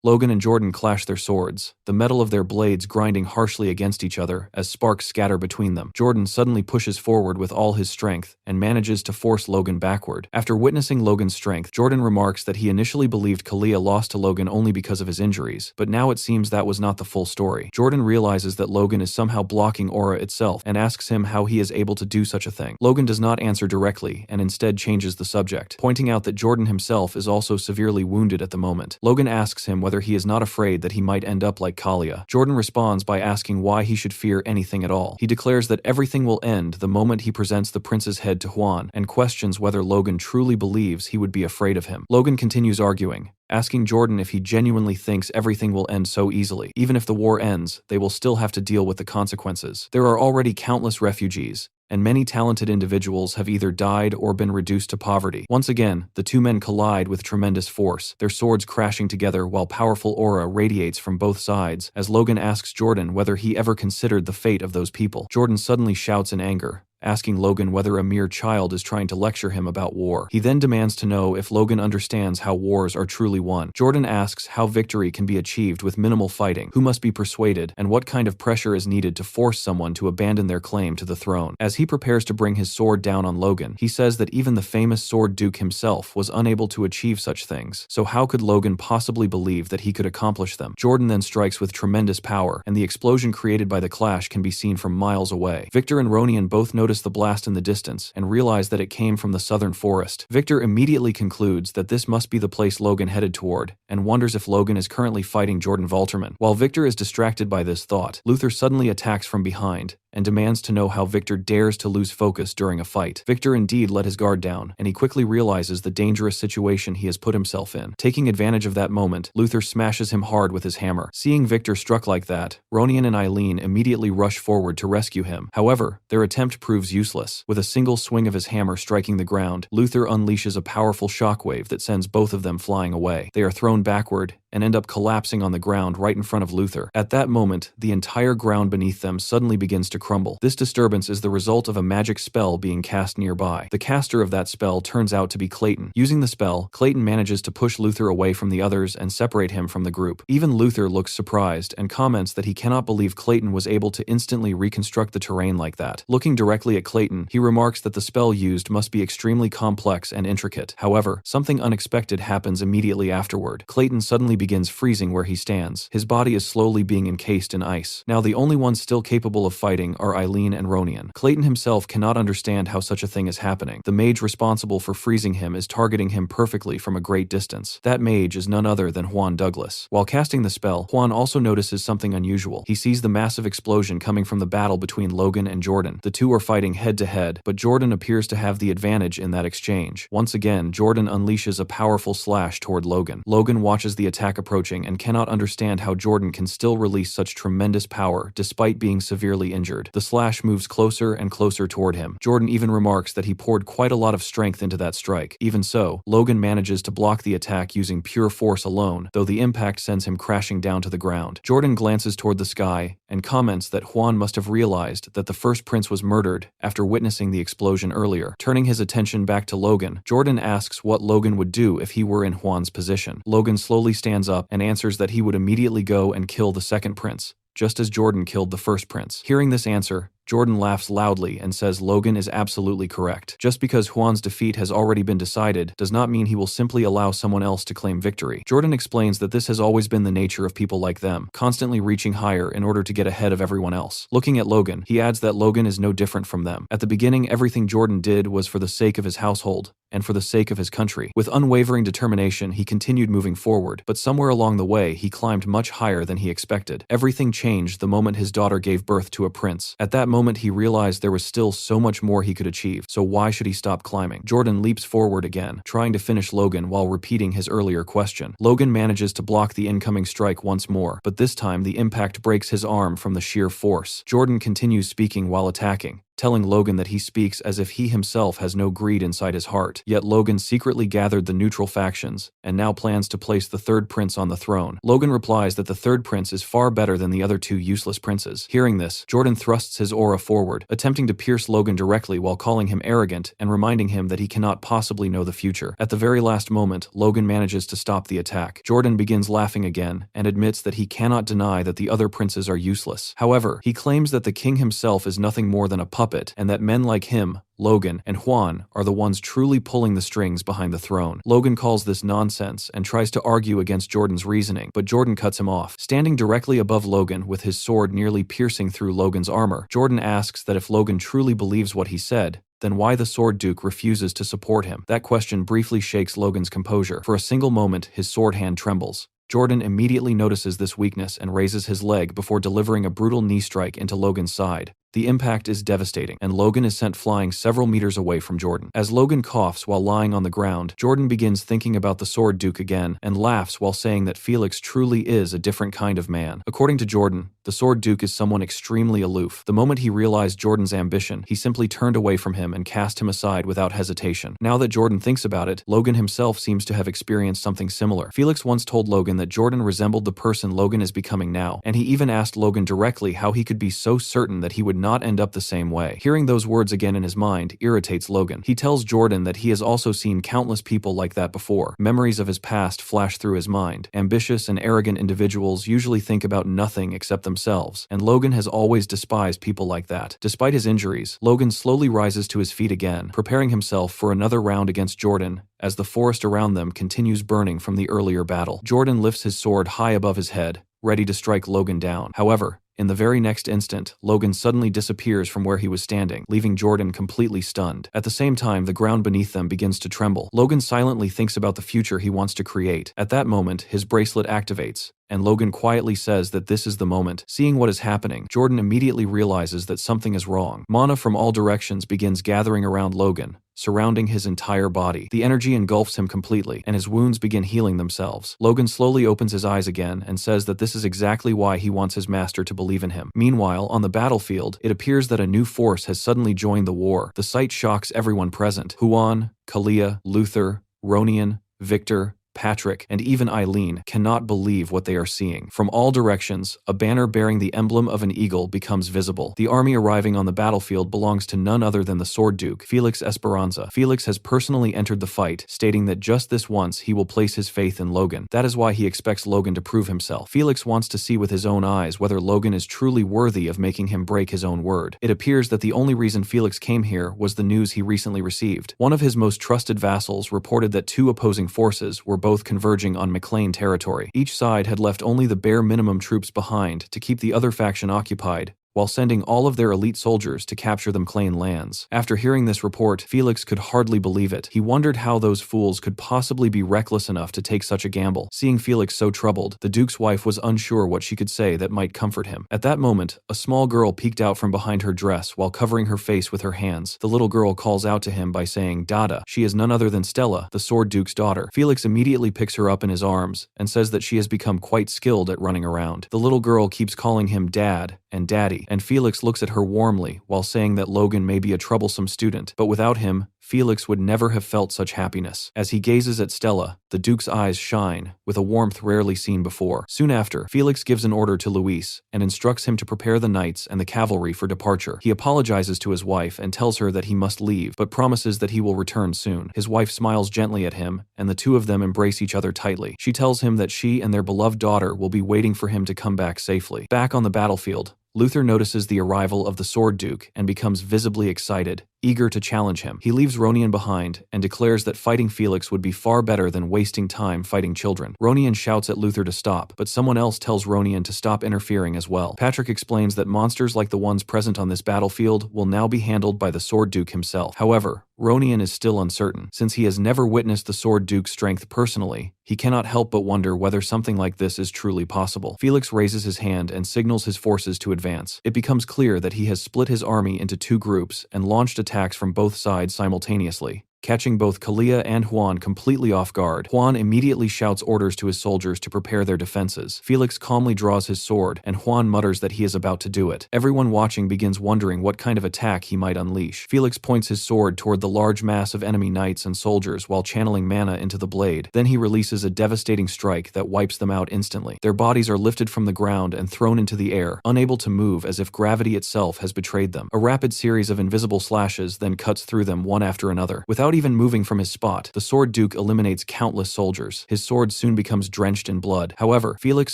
Speaker 1: Logan and Jordan clash their swords, the metal of their blades grinding harshly against each other as sparks scatter between them. Jordan suddenly pushes forward with all his strength and manages to force Logan backward. After witnessing Logan's strength, Jordan remarks that he initially believed Kalia lost to Logan only because of his injuries, but now it seems that was not the full story. Jordan realizes that Logan is somehow blocking Aura itself and asks him how he is able to do such a thing. Logan does not answer directly and instead changes the subject, pointing out that Jordan himself is also severely wounded at the moment. Logan asks him whether he is not afraid that he might end up like Kalia. Jordan responds by asking why he should fear anything at all. He declares that everything will end the moment he presents the prince's head to Juan and questions whether Logan truly believes he would be afraid of him. Logan continues arguing, asking Jordan if he genuinely thinks everything will end so easily. Even if the war ends, they will still have to deal with the consequences. There are already countless refugees, and many talented individuals have either died or been reduced to poverty. Once again, the two men collide with tremendous force, their swords crashing together while powerful aura radiates from both sides. As Logan asks Jordan whether he ever considered the fate of those people, Jordan suddenly shouts in anger, asking Logan whether a mere child is trying to lecture him about war. He then demands to know if Logan understands how wars are truly won. Jordan asks how victory can be achieved with minimal fighting, who must be persuaded, and what kind of pressure is needed to force someone to abandon their claim to the throne. As he prepares to bring his sword down on Logan, he says that even the famous Sword Duke himself was unable to achieve such things, so how could Logan possibly believe that he could accomplish them? Jordan then strikes with tremendous power, and the explosion created by the clash can be seen from miles away. Victor and Ronian both notice the blast in the distance and realize that it came from the southern forest. Victor immediately concludes that this must be the place Logan headed toward, and wonders if Logan is currently fighting Jordan Valterman. While Victor is distracted by this thought, Luther suddenly attacks from behind and demands to know how Victor dares to lose focus during a fight. Victor indeed let his guard down, and he quickly realizes the dangerous situation he has put himself in. Taking advantage of that moment, Luther smashes him hard with his hammer. Seeing Victor struck like that, Ronian and Eileen immediately rush forward to rescue him. However, their attempt proves useless. With a single swing of his hammer striking the ground, Luther unleashes a powerful shockwave that sends both of them flying away. They are thrown backward and end up collapsing on the ground right in front of Luther. At that moment, the entire ground beneath them suddenly begins to crumble. This disturbance is the result of a magic spell being cast nearby. The caster of that spell turns out to be Clayton. Using the spell, Clayton manages to push Luther away from the others and separate him from the group. Even Luther looks surprised and comments that he cannot believe Clayton was able to instantly reconstruct the terrain like that. Looking directly at Clayton, he remarks that the spell used must be extremely complex and intricate. However, something unexpected happens immediately afterward. Clayton suddenly begins freezing where he stands. His body is slowly being encased in ice. Now the only ones still capable of fighting are Eileen and Ronian. Clayton himself cannot understand how such a thing is happening. The mage responsible for freezing him is targeting him perfectly from a great distance. That mage is none other than Juan Douglas. While casting the spell, Juan also notices something unusual. He sees the massive explosion coming from the battle between Logan and Jordan. The two are fighting head to head, but Jordan appears to have the advantage in that exchange. Once again, Jordan unleashes a powerful slash toward Logan. Logan watches the attack approaching and cannot understand how Jordan can still release such tremendous power despite being severely injured. The slash moves closer and closer toward him. Jordan even remarks that he poured quite a lot of strength into that strike. Even so, Logan manages to block the attack using pure force alone, though the impact sends him crashing down to the ground. Jordan glances toward the sky and comments that Juan must have realized that the first prince was murdered after witnessing the explosion earlier. Turning his attention back to Logan, Jordan asks what Logan would do if he were in Juan's position. Logan slowly stands up and answers that he would immediately go and kill the second prince, just as Jordan killed the first prince. Hearing this answer, Jordan laughs loudly and says Logan is absolutely correct. Just because Juan's defeat has already been decided does not mean he will simply allow someone else to claim victory. Jordan explains that this has always been the nature of people like them, constantly reaching higher in order to get ahead of everyone else. Looking at Logan, he adds that Logan is no different from them. At the beginning, everything Jordan did was for the sake of his household and for the sake of his country. With unwavering determination, he continued moving forward, but somewhere along the way, he climbed much higher than he expected. Everything changed the moment his daughter gave birth to a prince. At that moment, he realized there was still so much more he could achieve, so why should he stop climbing? Jordan leaps forward again, trying to finish Logan while repeating his earlier question. Logan manages to block the incoming strike once more, but this time the impact breaks his arm from the sheer force. Jordan continues speaking while attacking, telling Logan that he speaks as if he himself has no greed inside his heart. Yet Logan secretly gathered the neutral factions and now plans to place the third prince on the throne. Logan replies that the third prince is far better than the other two useless princes. Hearing this, Jordan thrusts his aura forward, attempting to pierce Logan directly while calling him arrogant and reminding him that he cannot possibly know the future. At the very last moment, Logan manages to stop the attack. Jordan begins laughing again and admits that he cannot deny that the other princes are useless. However, he claims that the king himself is nothing more than a puppet, and that men like him, Logan, and Juan are the ones truly pulling the strings behind the throne. Logan calls this nonsense and tries to argue against Jordan's reasoning, but Jordan cuts him off. Standing directly above Logan with his sword nearly piercing through Logan's armor, Jordan asks that if Logan truly believes what he said, then why the Sword Duke refuses to support him. That question briefly shakes Logan's composure. For a single moment, his sword hand trembles. Jordan immediately notices this weakness and raises his leg before delivering a brutal knee strike into Logan's side, The impact is devastating, and Logan is sent flying several meters away from Jordan. As Logan coughs while lying on the ground, Jordan begins thinking about the Sword Duke again and laughs while saying that Felix truly is a different kind of man. According to Jordan, the Sword Duke is someone extremely aloof. The moment he realized Jordan's ambition, he simply turned away from him and cast him aside without hesitation. Now that Jordan thinks about it, Logan himself seems to have experienced something similar. Felix once told Logan that Jordan resembled the person Logan is becoming now, and he even asked Logan directly how he could be so certain that he would not end up the same way. Hearing those words again in his mind irritates Logan. He tells Jordan that he has also seen countless people like that before. Memories of his past flash through his mind. Ambitious and arrogant individuals usually think about nothing except themselves, and Logan has always despised people like that. Despite his injuries, Logan slowly rises to his feet again, preparing himself for another round against Jordan as the forest around them continues burning from the earlier battle. Jordan lifts his sword high above his head, ready to strike Logan down. However, in the very next instant, Logan suddenly disappears from where he was standing, leaving Jordan completely stunned. At the same time, the ground beneath them begins to tremble. Logan silently thinks about the future he wants to create. At that moment, his bracelet activates, and Logan quietly says that this is the moment. Seeing what is happening, Jordan immediately realizes that something is wrong. Mana from all directions begins gathering around Logan, surrounding his entire body. The energy engulfs him completely, and his wounds begin healing themselves. Logan slowly opens his eyes again and says that this is exactly why he wants his master to believe in him. Meanwhile, on the battlefield, it appears that a new force has suddenly joined the war. The sight shocks everyone present. Huan, Kalia, Luther, Ronian, Victor, Patrick, and even Eileen cannot believe what they are seeing. From all directions, a banner bearing the emblem of an eagle becomes visible. The army arriving on the battlefield belongs to none other than the Sword Duke, Felix Esperanza. Felix has personally entered the fight, stating that just this once he will place his faith in Logan. That is why he expects Logan to prove himself. Felix wants to see with his own eyes whether Logan is truly worthy of making him break his own word. It appears that the only reason Felix came here was the news he recently received. One of his most trusted vassals reported that two opposing forces were both converging on McLean territory. Each side had left only the bare minimum troops behind to keep the other faction occupied, while sending all of their elite soldiers to capture the McLean lands. After hearing this report, Felix could hardly believe it. He wondered how those fools could possibly be reckless enough to take such a gamble. Seeing Felix so troubled, the Duke's wife was unsure what she could say that might comfort him. At that moment, a small girl peeked out from behind her dress while covering her face with her hands. The little girl calls out to him by saying, "Dada." She is none other than Stella, the Sword Duke's daughter. Felix immediately picks her up in his arms and says that she has become quite skilled at running around. The little girl keeps calling him Dad and Daddy, and Felix looks at her warmly while saying that Logan may be a troublesome student, but without him, Felix would never have felt such happiness. As he gazes at Stella, the Duke's eyes shine, with a warmth rarely seen before. Soon after, Felix gives an order to Luis and instructs him to prepare the knights and the cavalry for departure. He apologizes to his wife and tells her that he must leave, but promises that he will return soon. His wife smiles gently at him, and the two of them embrace each other tightly. She tells him that she and their beloved daughter will be waiting for him to come back safely. Back on the battlefield, Luther notices the arrival of the Sword Duke and becomes visibly excited, eager to challenge him. He leaves Ronian behind and declares that fighting Felix would be far better than wasting time fighting children. Ronian shouts at Luther to stop, but someone else tells Ronian to stop interfering as well. Patrick explains that monsters like the ones present on this battlefield will now be handled by the Sword Duke himself. However, Ronian is still uncertain. Since he has never witnessed the Sword Duke's strength personally, he cannot help but wonder whether something like this is truly possible. Felix raises his hand and signals his forces to advance. It becomes clear that he has split his army into two groups and launched attacks from both sides simultaneously, catching both Kalia and Juan completely off guard. Juan immediately shouts orders to his soldiers to prepare their defenses. Felix calmly draws his sword, and Juan mutters that he is about to do it. Everyone watching begins wondering what kind of attack he might unleash. Felix points his sword toward the large mass of enemy knights and soldiers while channeling mana into the blade. Then he releases a devastating strike that wipes them out instantly. Their bodies are lifted from the ground and thrown into the air, unable to move as if gravity itself has betrayed them. A rapid series of invisible slashes then cuts through them one after another. Without even moving from his spot, the Sword Duke eliminates countless soldiers. His sword soon becomes drenched in blood. However, Felix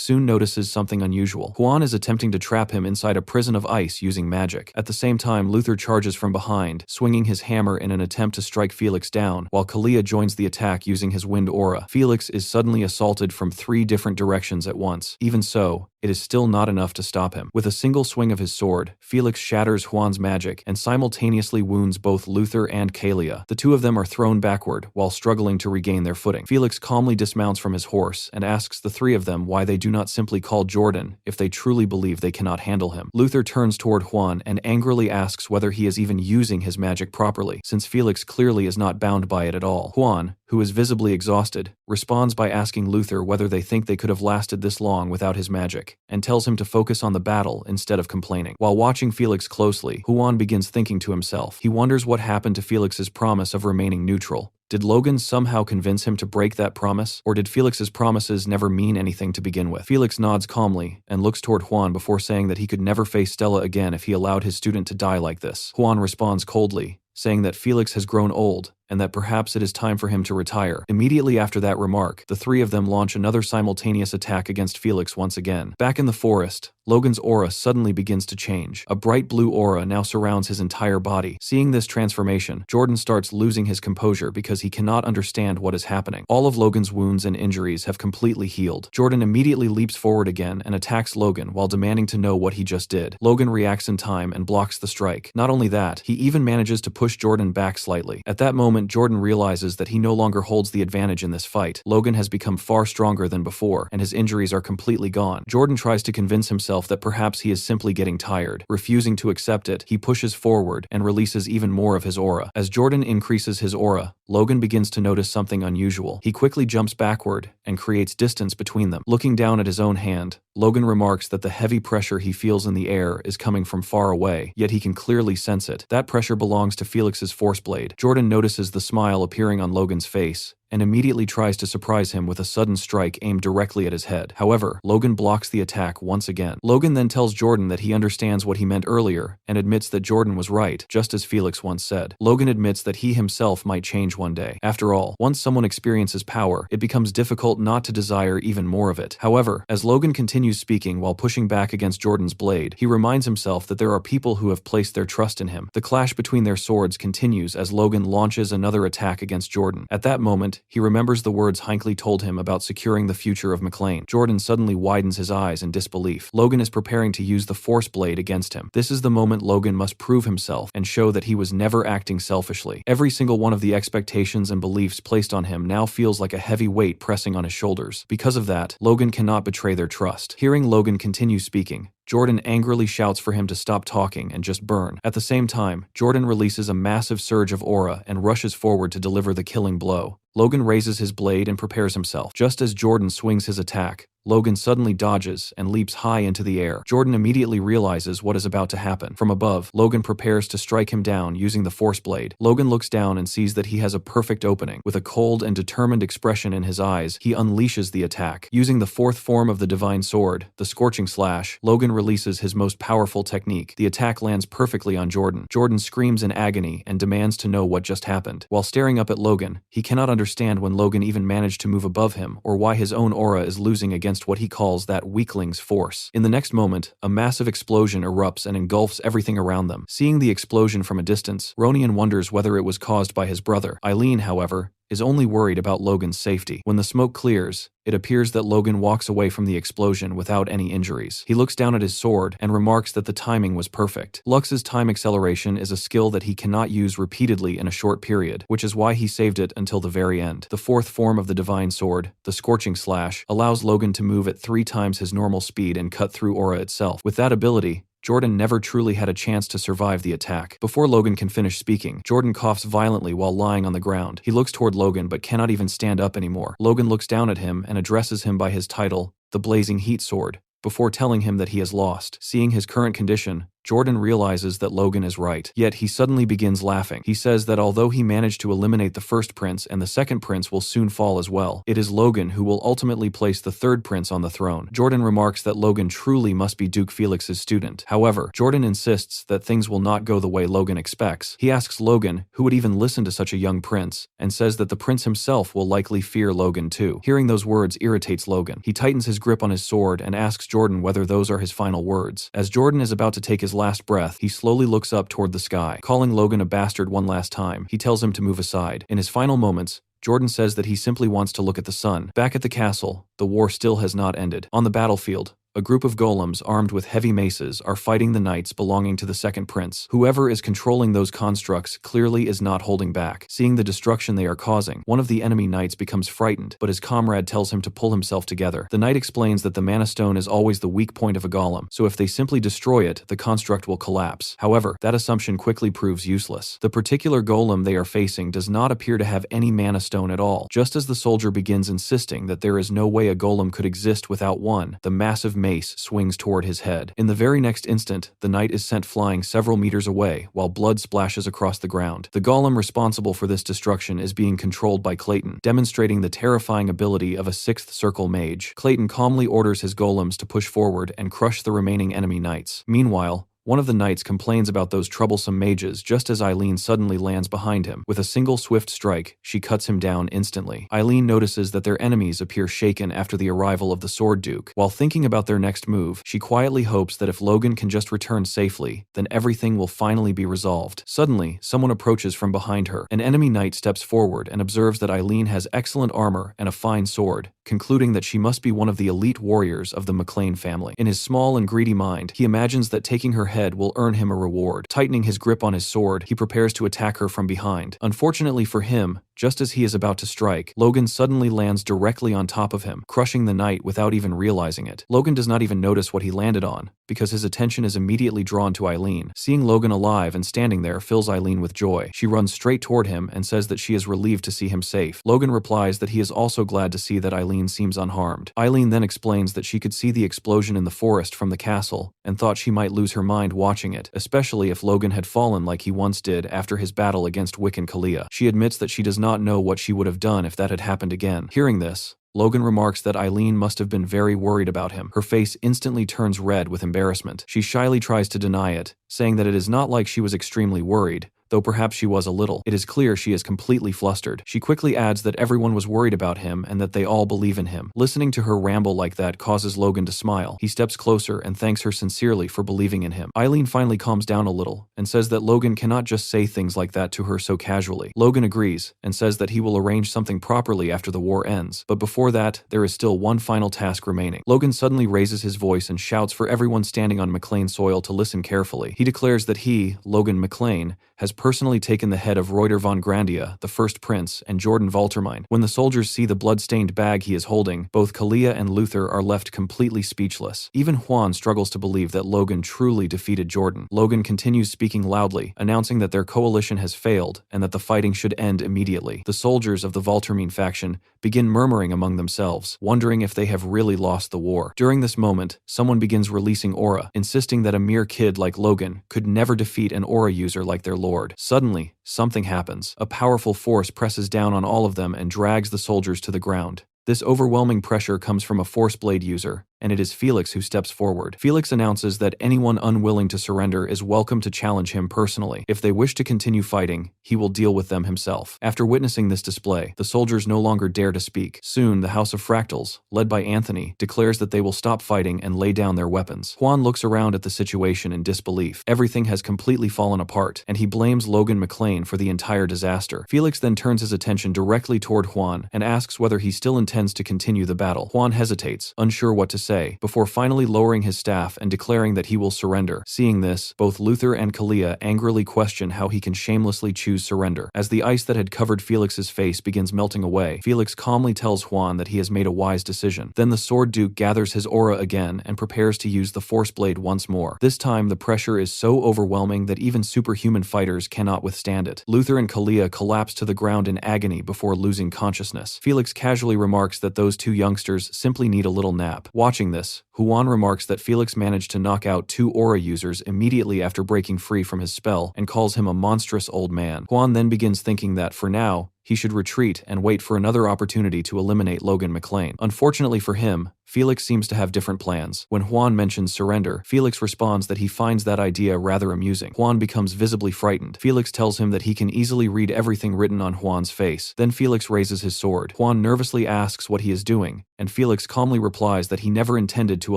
Speaker 1: soon notices something unusual. Juan is attempting to trap him inside a prison of ice using magic. At the same time, Luther charges from behind, swinging his hammer in an attempt to strike Felix down, while Kalia joins the attack using his wind aura. Felix is suddenly assaulted from 3 different directions at once. Even so, it is still not enough to stop him. With a single swing of his sword, Felix shatters Juan's magic and simultaneously wounds both Luther and Kalia. The two of them are thrown backward while struggling to regain their footing. Felix calmly dismounts from his horse and asks the three of them why they do not simply call Jordan if they truly believe they cannot handle him. Luther turns toward Juan and angrily asks whether he is even using his magic properly, since Felix clearly is not bound by it at all. Juan, who is visibly exhausted, responds by asking Luther whether they think they could have lasted this long without his magic, and tells him to focus on the battle instead of complaining. While watching Felix closely, Juan begins thinking to himself. He wonders what happened to Felix's promise of remaining neutral. Did Logan somehow convince him to break that promise, or did Felix's promises never mean anything to begin with? Felix nods calmly and looks toward Juan before saying that he could never face Stella again if he allowed his student to die like this. Juan responds coldly, saying that Felix has grown old and that perhaps it is time for him to retire. Immediately after that remark, the three of them launch another simultaneous attack against Felix once again. Back in the forest, Logan's aura suddenly begins to change. A bright blue aura now surrounds his entire body. Seeing this transformation, Jordan starts losing his composure because he cannot understand what is happening. All of Logan's wounds and injuries have completely healed. Jordan immediately leaps forward again and attacks Logan while demanding to know what he just did. Logan reacts in time and blocks the strike. Not only that, he even manages to push Jordan back slightly. At that moment, Jordan realizes that he no longer holds the advantage in this fight. Logan has become far stronger than before, and his injuries are completely gone. Jordan tries to convince himself that perhaps he is simply getting tired. Refusing to accept it, he pushes forward and releases even more of his aura. As Jordan increases his aura, Logan begins to notice something unusual. He quickly jumps backward and creates distance between them. Looking down at his own hand, Logan remarks that the heavy pressure he feels in the air is coming from far away, yet he can clearly sense it. That pressure belongs to Felix's force blade. Jordan notices the smile appearing on Logan's face and immediately tries to surprise him with a sudden strike aimed directly at his head. However, Logan blocks the attack once again. Logan then tells Jordan that he understands what he meant earlier and admits that Jordan was right, just as Felix once said. Logan admits that he himself might change one day. After all, once someone experiences power, it becomes difficult not to desire even more of it. However, as Logan continues speaking while pushing back against Jordan's blade, he reminds himself that there are people who have placed their trust in him. The clash between their swords continues as Logan launches another attack against Jordan. At that moment, he remembers the words Hinckley told him about securing the future of McLean. Jordan suddenly widens his eyes in disbelief. Logan is preparing to use the force blade against him. This is the moment Logan must prove himself and show that he was never acting selfishly. Every single one of the expectations and beliefs placed on him now feels like a heavy weight pressing on his shoulders. Because of that, Logan cannot betray their trust. Hearing Logan continue speaking, Jordan angrily shouts for him to stop talking and just burn. At the same time, Jordan releases a massive surge of aura and rushes forward to deliver the killing blow. Logan raises his blade and prepares himself. Just as Jordan swings his attack, Logan suddenly dodges and leaps high into the air. Jordan immediately realizes what is about to happen. From above, Logan prepares to strike him down using the force blade. Logan looks down and sees that he has a perfect opening. With a cold and determined expression in his eyes, he unleashes the attack. Using the fourth form of the divine sword, the scorching slash, Logan releases his most powerful technique. The attack lands perfectly on Jordan. Jordan screams in agony and demands to know what just happened. While staring up at Logan, he cannot understand when Logan even managed to move above him or why his own aura is losing against what he calls that weakling's force. In the next moment, a massive explosion erupts and engulfs everything around them. Seeing the explosion from a distance, Ronian wonders whether it was caused by his brother. Eileen, however, is only worried about Logan's safety. When the smoke clears, it appears that Logan walks away from the explosion without any injuries. He looks down at his sword and remarks that the timing was perfect. Lux's time acceleration is a skill that he cannot use repeatedly in a short period, which is why he saved it until the very end. The fourth form of the divine sword, the scorching slash, allows Logan to move at 3 times his normal speed and cut through aura itself. With that ability, Jordan never truly had a chance to survive the attack. Before Logan can finish speaking, Jordan coughs violently while lying on the ground. He looks toward Logan but cannot even stand up anymore. Logan looks down at him and addresses him by his title, the Blazing Heat Sword, before telling him that he has lost. Seeing his current condition, Jordan realizes that Logan is right. Yet he suddenly begins laughing. He says that although he managed to eliminate the first prince and the second prince will soon fall as well, it is Logan who will ultimately place the third prince on the throne. Jordan remarks that Logan truly must be Duke Felix's student. However, Jordan insists that things will not go the way Logan expects. He asks Logan who would even listen to such a young prince, and says that the prince himself will likely fear Logan too. Hearing those words irritates Logan. He tightens his grip on his sword and asks Jordan whether those are his final words. As Jordan is about to take his last breath, he slowly looks up toward the sky. Calling Logan a bastard one last time, he tells him to move aside. In his final moments, Jordan says that he simply wants to look at the sun. Back at the castle, the war still has not ended. On the battlefield, A group of golems armed with heavy maces are fighting the knights belonging to the second prince. Whoever is controlling those constructs clearly is not holding back. Seeing the destruction they are causing, one of the enemy knights becomes frightened, but his comrade tells him to pull himself together. The knight explains that the mana stone is always the weak point of a golem, so if they simply destroy it, the construct will collapse. However, that assumption quickly proves useless. The particular golem they are facing does not appear to have any mana stone at all. Just as the soldier begins insisting that there is no way a golem could exist without one, the massive mace swings toward his head. In the very next instant, the knight is sent flying several meters away, while blood splashes across the ground. The golem responsible for this destruction is being controlled by Clayton, demonstrating the terrifying ability of a sixth circle mage. Clayton calmly orders his golems to push forward and crush the remaining enemy knights. Meanwhile, one of the knights complains about those troublesome mages just as Eileen suddenly lands behind him. With a single swift strike, she cuts him down instantly. Eileen notices that their enemies appear shaken after the arrival of the Sword Duke. While thinking about their next move, she quietly hopes that if Logan can just return safely, then everything will finally be resolved. Suddenly, someone approaches from behind her. An enemy knight steps forward and observes that Eileen has excellent armor and a fine sword, concluding that she must be one of the elite warriors of the McLean family. In his small and greedy mind, he imagines that taking her head will earn him a reward. Tightening his grip on his sword, he prepares to attack her from behind. Unfortunately for him, just as he is about to strike, Logan suddenly lands directly on top of him, crushing the knight without even realizing it. Logan does not even notice what he landed on, because his attention is immediately drawn to Eileen. Seeing Logan alive and standing there fills Eileen with joy. She runs straight toward him and says that she is relieved to see him safe. Logan replies that he is also glad to see that Eileen seems unharmed. Eileen then explains that she could see the explosion in the forest from the castle, and thought she might lose her mind watching it, especially if Logan had fallen like he once did after his battle against Wick and Kalia. She admits that she does not know what she would have done if that had happened again. Hearing this, Logan remarks that Eileen must have been very worried about him. Her face instantly turns red with embarrassment. She shyly tries to deny it, saying that it is not like she was extremely worried, though perhaps she was a little. It is clear she is completely flustered. She quickly adds that everyone was worried about him and that they all believe in him. Listening to her ramble like that causes Logan to smile. He steps closer and thanks her sincerely for believing in him. Eileen finally calms down a little and says that Logan cannot just say things like that to her so casually. Logan agrees and says that he will arrange something properly after the war ends, but before that, there is still one final task remaining. Logan suddenly raises his voice and shouts for everyone standing on McLean soil to listen carefully. He declares that he, Logan McLean, has personally taken the head of Reuter von Grandia, the first prince, and Jordan Valtermine. When the soldiers see the blood-stained bag he is holding, both Kalia and Luther are left completely speechless. Even Juan struggles to believe that Logan truly defeated Jordan. Logan continues speaking loudly, announcing that their coalition has failed and that the fighting should end immediately. The soldiers of the Valtermine faction begin murmuring among themselves, wondering if they have really lost the war. During this moment, someone begins releasing aura, insisting that a mere kid like Logan could never defeat an aura user like their lord. Suddenly, something happens. A powerful force presses down on all of them and drags the soldiers to the ground. This overwhelming pressure comes from a Force Blade user, and it is Felix who steps forward. Felix announces that anyone unwilling to surrender is welcome to challenge him personally. If they wish to continue fighting, he will deal with them himself. After witnessing this display, the soldiers no longer dare to speak. Soon, the House of Fractals, led by Anthony, declares that they will stop fighting and lay down their weapons. Juan looks around at the situation in disbelief. Everything has completely fallen apart, and he blames Logan McLean for the entire disaster. Felix then turns his attention directly toward Juan and asks whether he still intends to continue the battle. Juan hesitates, unsure what to say, before finally lowering his staff and declaring that he will surrender. Seeing this, both Luther and Kalia angrily question how he can shamelessly choose surrender. As the ice that had covered Felix's face begins melting away, Felix calmly tells Juan that he has made a wise decision. Then the Sword Duke gathers his aura again and prepares to use the Force Blade once more. This time, the pressure is so overwhelming that even superhuman fighters cannot withstand it. Luther and Kalia collapse to the ground in agony before losing consciousness. Felix casually remarks that those two youngsters simply need a little nap. Watching this, Juan remarks that Felix managed to knock out 2 aura users immediately after breaking free from his spell and calls him a monstrous old man. Juan then begins thinking that, for now, he should retreat and wait for another opportunity to eliminate Logan McLean. Unfortunately for him, Felix seems to have different plans. When Juan mentions surrender, Felix responds that he finds that idea rather amusing. Juan becomes visibly frightened. Felix tells him that he can easily read everything written on Juan's face. Then Felix raises his sword. Juan nervously asks what he is doing, and Felix calmly replies that he never intended to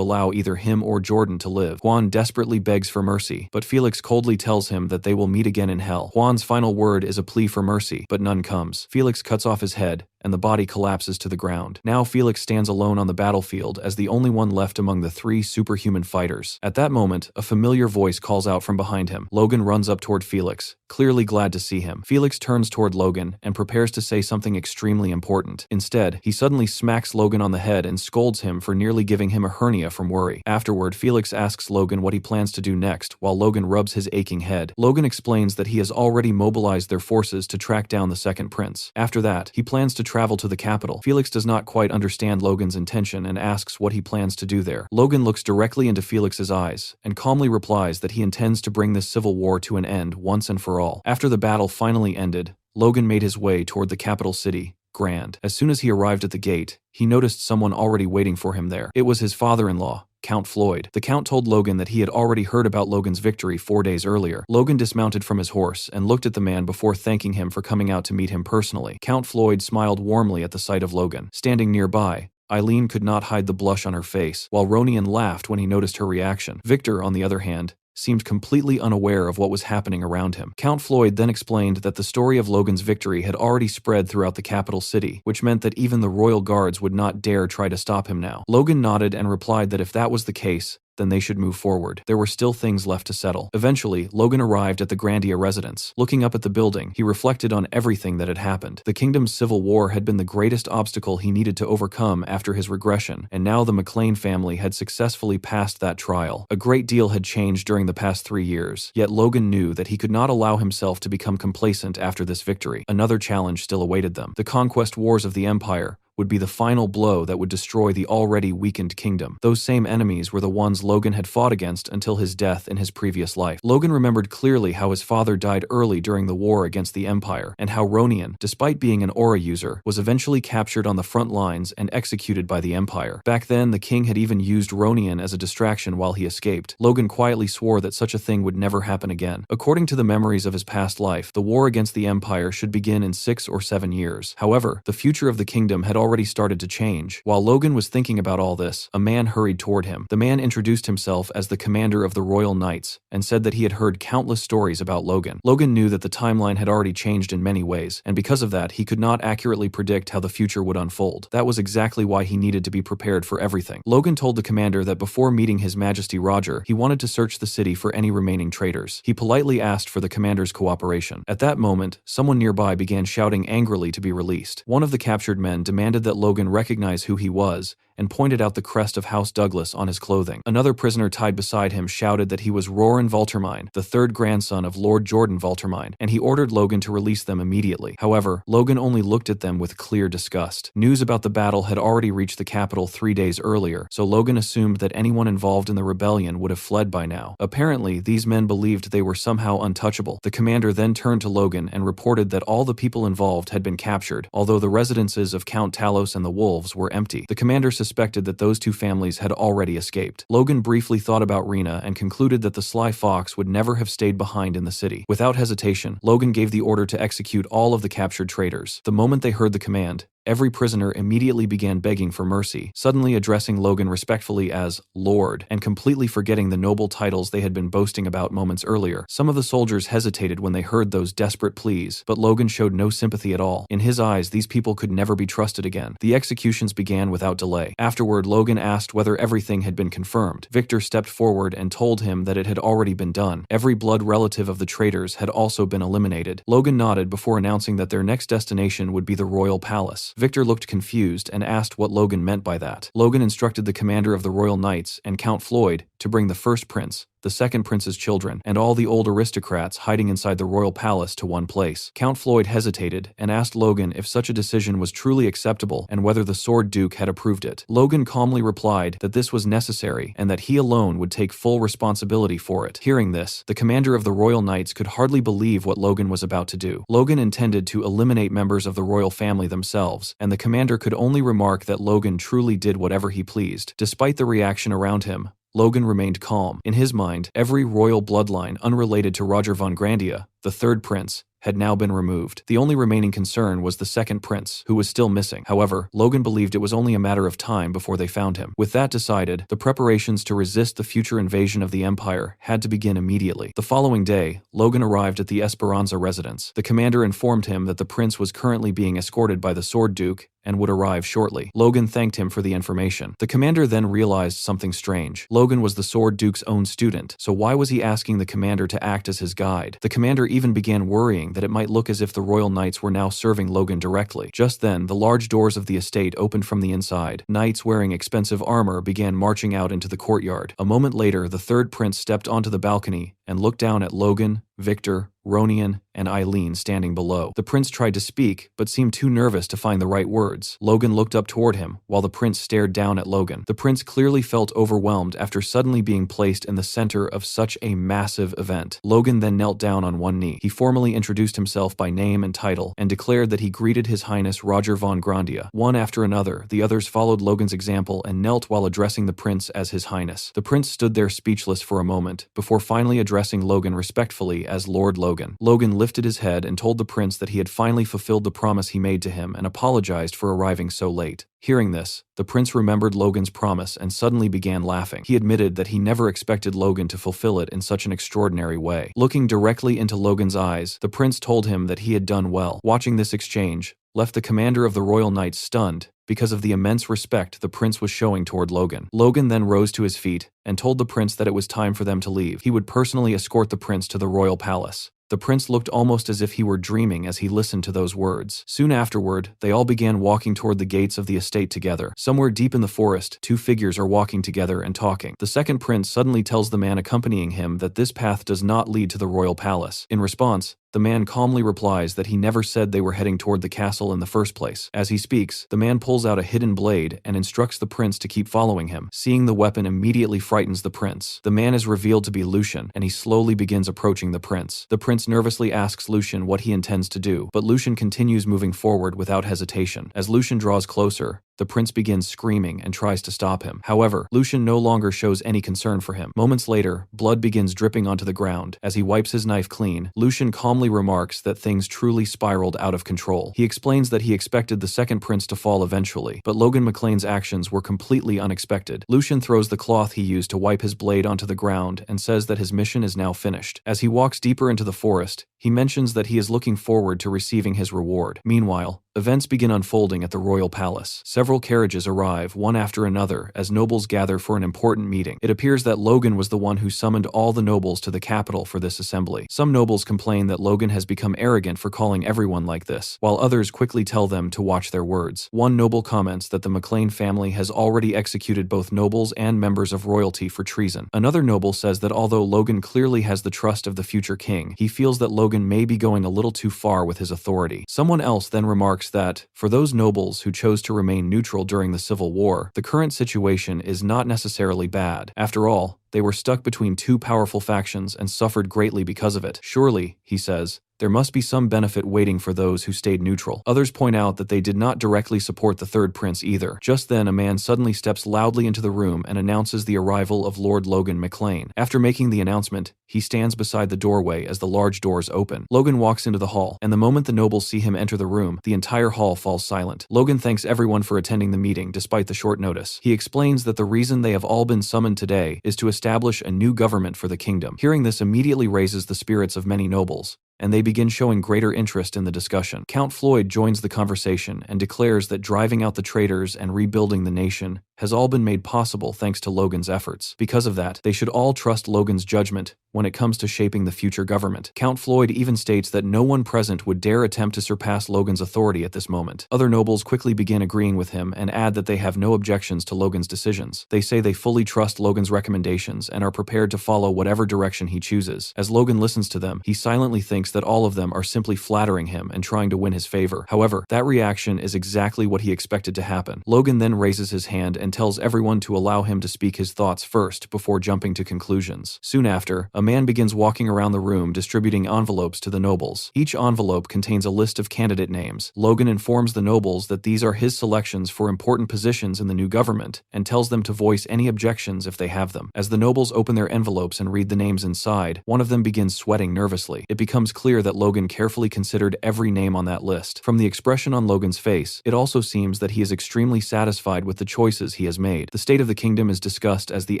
Speaker 1: allow either him or Jordan to live. Juan desperately begs for mercy, but Felix coldly tells him that they will meet again in hell. Juan's final word is a plea for mercy, but none comes. Felix cuts off his head and the body collapses to the ground. Now Felix stands alone on the battlefield as the only one left among the three superhuman fighters. At that moment, a familiar voice calls out from behind him. Logan runs up toward Felix, clearly glad to see him. Felix turns toward Logan and prepares to say something extremely important. Instead, he suddenly smacks Logan on the head and scolds him for nearly giving him a hernia from worry. Afterward, Felix asks Logan what he plans to do next, while Logan rubs his aching head. Logan explains that he has already mobilized their forces to track down the second prince. After that, he plans to travel to the capital. Felix does not quite understand Logan's intention and asks what he plans to do there. Logan looks directly into Felix's eyes and calmly replies that he intends to bring this civil war to an end once and for all. After the battle finally ended, Logan made his way toward the capital city, Grand. As soon as he arrived at the gate, he noticed someone already waiting for him there. It was his father-in-law, Count Floyd. The Count told Logan that he had already heard about Logan's victory 4 days earlier. Logan dismounted from his horse and looked at the man before thanking him for coming out to meet him personally. Count Floyd smiled warmly at the sight of Logan. Standing nearby, Eileen could not hide the blush on her face, while Ronian laughed when he noticed her reaction. Victor, on the other hand, seemed completely unaware of what was happening around him. Count Floyd then explained that the story of Logan's victory had already spread throughout the capital city, which meant that even the royal guards would not dare try to stop him now. Logan nodded and replied that if that was the case, then they should move forward. There were still things left to settle. Eventually, Logan arrived at the Grandia residence. Looking up at the building, he reflected on everything that had happened. The kingdom's civil war had been the greatest obstacle he needed to overcome after his regression, and now the McLean family had successfully passed that trial. A great deal had changed during the past 3 years, yet Logan knew that he could not allow himself to become complacent after this victory. Another challenge still awaited them. The conquest wars of the Empire would be the final blow that would destroy the already weakened kingdom. Those same enemies were the ones Logan had fought against until his death in his previous life. Logan remembered clearly how his father died early during the war against the Empire, and how Ronian, despite being an aura user, was eventually captured on the front lines and executed by the Empire. Back then, the king had even used Ronian as a distraction while he escaped. Logan quietly swore that such a thing would never happen again. According to the memories of his past life, the war against the Empire should begin in 6 or 7 years. However, the future of the kingdom had already started to change. While Logan was thinking about all this, a man hurried toward him. The man introduced himself as the commander of the Royal Knights and said that he had heard countless stories about Logan. Logan knew that the timeline had already changed in many ways, and because of that, he could not accurately predict how the future would unfold. That was exactly why he needed to be prepared for everything. Logan told the commander that before meeting His Majesty Roger, he wanted to search the city for any remaining traitors. He politely asked for the commander's cooperation. At that moment, someone nearby began shouting angrily to be released. One of the captured men demanded that Logan recognize who he was and pointed out the crest of House Douglas on his clothing. Another prisoner tied beside him shouted that he was Roran Valtermine, the third grandson of Lord Jordan Valtermine, and he ordered Logan to release them immediately. However, Logan only looked at them with clear disgust. News about the battle had already reached the capital 3 days earlier, so Logan assumed that anyone involved in the rebellion would have fled by now. Apparently, these men believed they were somehow untouchable. The commander then turned to Logan and reported that all the people involved had been captured, although the residences of Count Talos and the Wolves were empty. The commander suspected that those two families had already escaped. Logan briefly thought about Rena and concluded that the sly fox would never have stayed behind in the city. Without hesitation, Logan gave the order to execute all of the captured traitors. The moment they heard the command, every prisoner immediately began begging for mercy, suddenly addressing Logan respectfully as Lord, and completely forgetting the noble titles they had been boasting about moments earlier. Some of the soldiers hesitated when they heard those desperate pleas, but Logan showed no sympathy at all. In his eyes, these people could never be trusted again. The executions began without delay. Afterward, Logan asked whether everything had been confirmed. Victor stepped forward and told him that it had already been done. Every blood relative of the traitors had also been eliminated. Logan nodded before announcing that their next destination would be the royal palace. Victor looked confused and asked what Logan meant by that. Logan instructed the commander of the Royal Knights and Count Floyd to bring the first prince, the second prince's children, and all the old aristocrats hiding inside the royal palace to one place. Count Floyd hesitated and asked Logan if such a decision was truly acceptable and whether the Sword Duke had approved it. Logan calmly replied that this was necessary and that he alone would take full responsibility for it. Hearing this, the commander of the Royal Knights could hardly believe what Logan was about to do. Logan intended to eliminate members of the royal family themselves, and the commander could only remark that Logan truly did whatever he pleased. Despite the reaction around him, Logan remained calm. In his mind, every royal bloodline unrelated to Roger von Grandia, the third prince, had now been removed. The only remaining concern was the second prince, who was still missing. However, Logan believed it was only a matter of time before they found him. With that decided, the preparations to resist the future invasion of the Empire had to begin immediately. The following day, Logan arrived at the Esperanza residence. The commander informed him that the prince was currently being escorted by the Sword Duke and would arrive shortly. Logan thanked him for the information. The commander then realized something strange. Logan was the Sword Duke's own student, so why was he asking the commander to act as his guide? The commander even began worrying that it might look as if the royal knights were now serving Logan directly. Just then, the large doors of the estate opened from the inside. Knights wearing expensive armor began marching out into the courtyard. A moment later, the third prince stepped onto the balcony and looked down at Logan, Victor, Ronian, and Eileen standing below. The prince tried to speak, but seemed too nervous to find the right words. Logan looked up toward him, while the prince stared down at Logan. The prince clearly felt overwhelmed after suddenly being placed in the center of such a massive event. Logan then knelt down on one knee. He formally introduced himself by name and title, and declared that he greeted His Highness Roger von Grandia. One after another, the others followed Logan's example and knelt while addressing the prince as His Highness. The prince stood there speechless for a moment, before finally addressing Logan respectfully as Lord Logan. Logan lifted his head and told the prince that he had finally fulfilled the promise he made to him and apologized for arriving so late. Hearing this, the prince remembered Logan's promise and suddenly began laughing. He admitted that he never expected Logan to fulfill it in such an extraordinary way. Looking directly into Logan's eyes, the prince told him that he had done well. Watching this exchange left the commander of the Royal Knights stunned because of the immense respect the prince was showing toward Logan. Logan then rose to his feet and told the prince that it was time for them to leave. He would personally escort the prince to the royal palace. The prince looked almost as if he were dreaming as he listened to those words. Soon afterward, they all began walking toward the gates of the estate together. Somewhere deep in the forest, two figures are walking together and talking. The second prince suddenly tells the man accompanying him that this path does not lead to the royal palace. In response, the man calmly replies that he never said they were heading toward the castle in the first place. As he speaks, the man pulls out a hidden blade and instructs the prince to keep following him. Seeing the weapon immediately frightens the prince. The man is revealed to be Lucian, and he slowly begins approaching the prince. The prince nervously asks Lucian what he intends to do, but Lucian continues moving forward without hesitation. As Lucian draws closer, the prince begins screaming and tries to stop him. However, Lucian no longer shows any concern for him. Moments later, blood begins dripping onto the ground. As he wipes his knife clean, Lucian calmly remarks that things truly spiraled out of control. He explains that he expected the second prince to fall eventually, but Logan McLean's actions were completely unexpected. Lucian throws the cloth he used to wipe his blade onto the ground and says that his mission is now finished. As he walks deeper into the forest, he mentions that he is looking forward to receiving his reward. Meanwhile, events begin unfolding at the royal palace. Several carriages arrive, one after another, as nobles gather for an important meeting. It appears that Logan was the one who summoned all the nobles to the capital for this assembly. Some nobles complain that Logan has become arrogant for calling everyone like this, while others quickly tell them to watch their words. One noble comments that the McLean family has already executed both nobles and members of royalty for treason. Another noble says that although Logan clearly has the trust of the future king, he feels that Logan may be going a little too far with his authority. Someone else then remarks that, for those nobles who chose to remain neutral during the Civil War, the current situation is not necessarily bad. After all, they were stuck between two powerful factions and suffered greatly because of it. Surely, he says, there must be some benefit waiting for those who stayed neutral. Others point out that they did not directly support the third prince either. Just then, a man suddenly steps loudly into the room and announces the arrival of Lord Logan McLean. After making the announcement, he stands beside the doorway as the large doors open. Logan walks into the hall, and the moment the nobles see him enter the room, the entire hall falls silent. Logan thanks everyone for attending the meeting despite the short notice. He explains that the reason they have all been summoned today is to establish a new government for the kingdom. Hearing this immediately raises the spirits of many nobles, and they begin showing greater interest in the discussion. Count Floyd joins the conversation and declares that driving out the traitors and rebuilding the nation has all been made possible thanks to Logan's efforts. Because of that, they should all trust Logan's judgment when it comes to shaping the future government. Count Floyd even states that no one present would dare attempt to surpass Logan's authority at this moment. Other nobles quickly begin agreeing with him and add that they have no objections to Logan's decisions. They say they fully trust Logan's recommendations and are prepared to follow whatever direction he chooses. As Logan listens to them, he silently thinks that all of them are simply flattering him and trying to win his favor. However, that reaction is exactly what he expected to happen. Logan then raises his hand and tells everyone to allow him to speak his thoughts first before jumping to conclusions. Soon after, a man begins walking around the room distributing envelopes to the nobles. Each envelope contains a list of candidate names. Logan informs the nobles that these are his selections for important positions in the new government and tells them to voice any objections if they have them. As the nobles open their envelopes and read the names inside, one of them begins sweating nervously. It becomes clear that Logan carefully considered every name on that list. From the expression on Logan's face, it also seems that he is extremely satisfied with the choices he has made. The state of the kingdom is discussed as the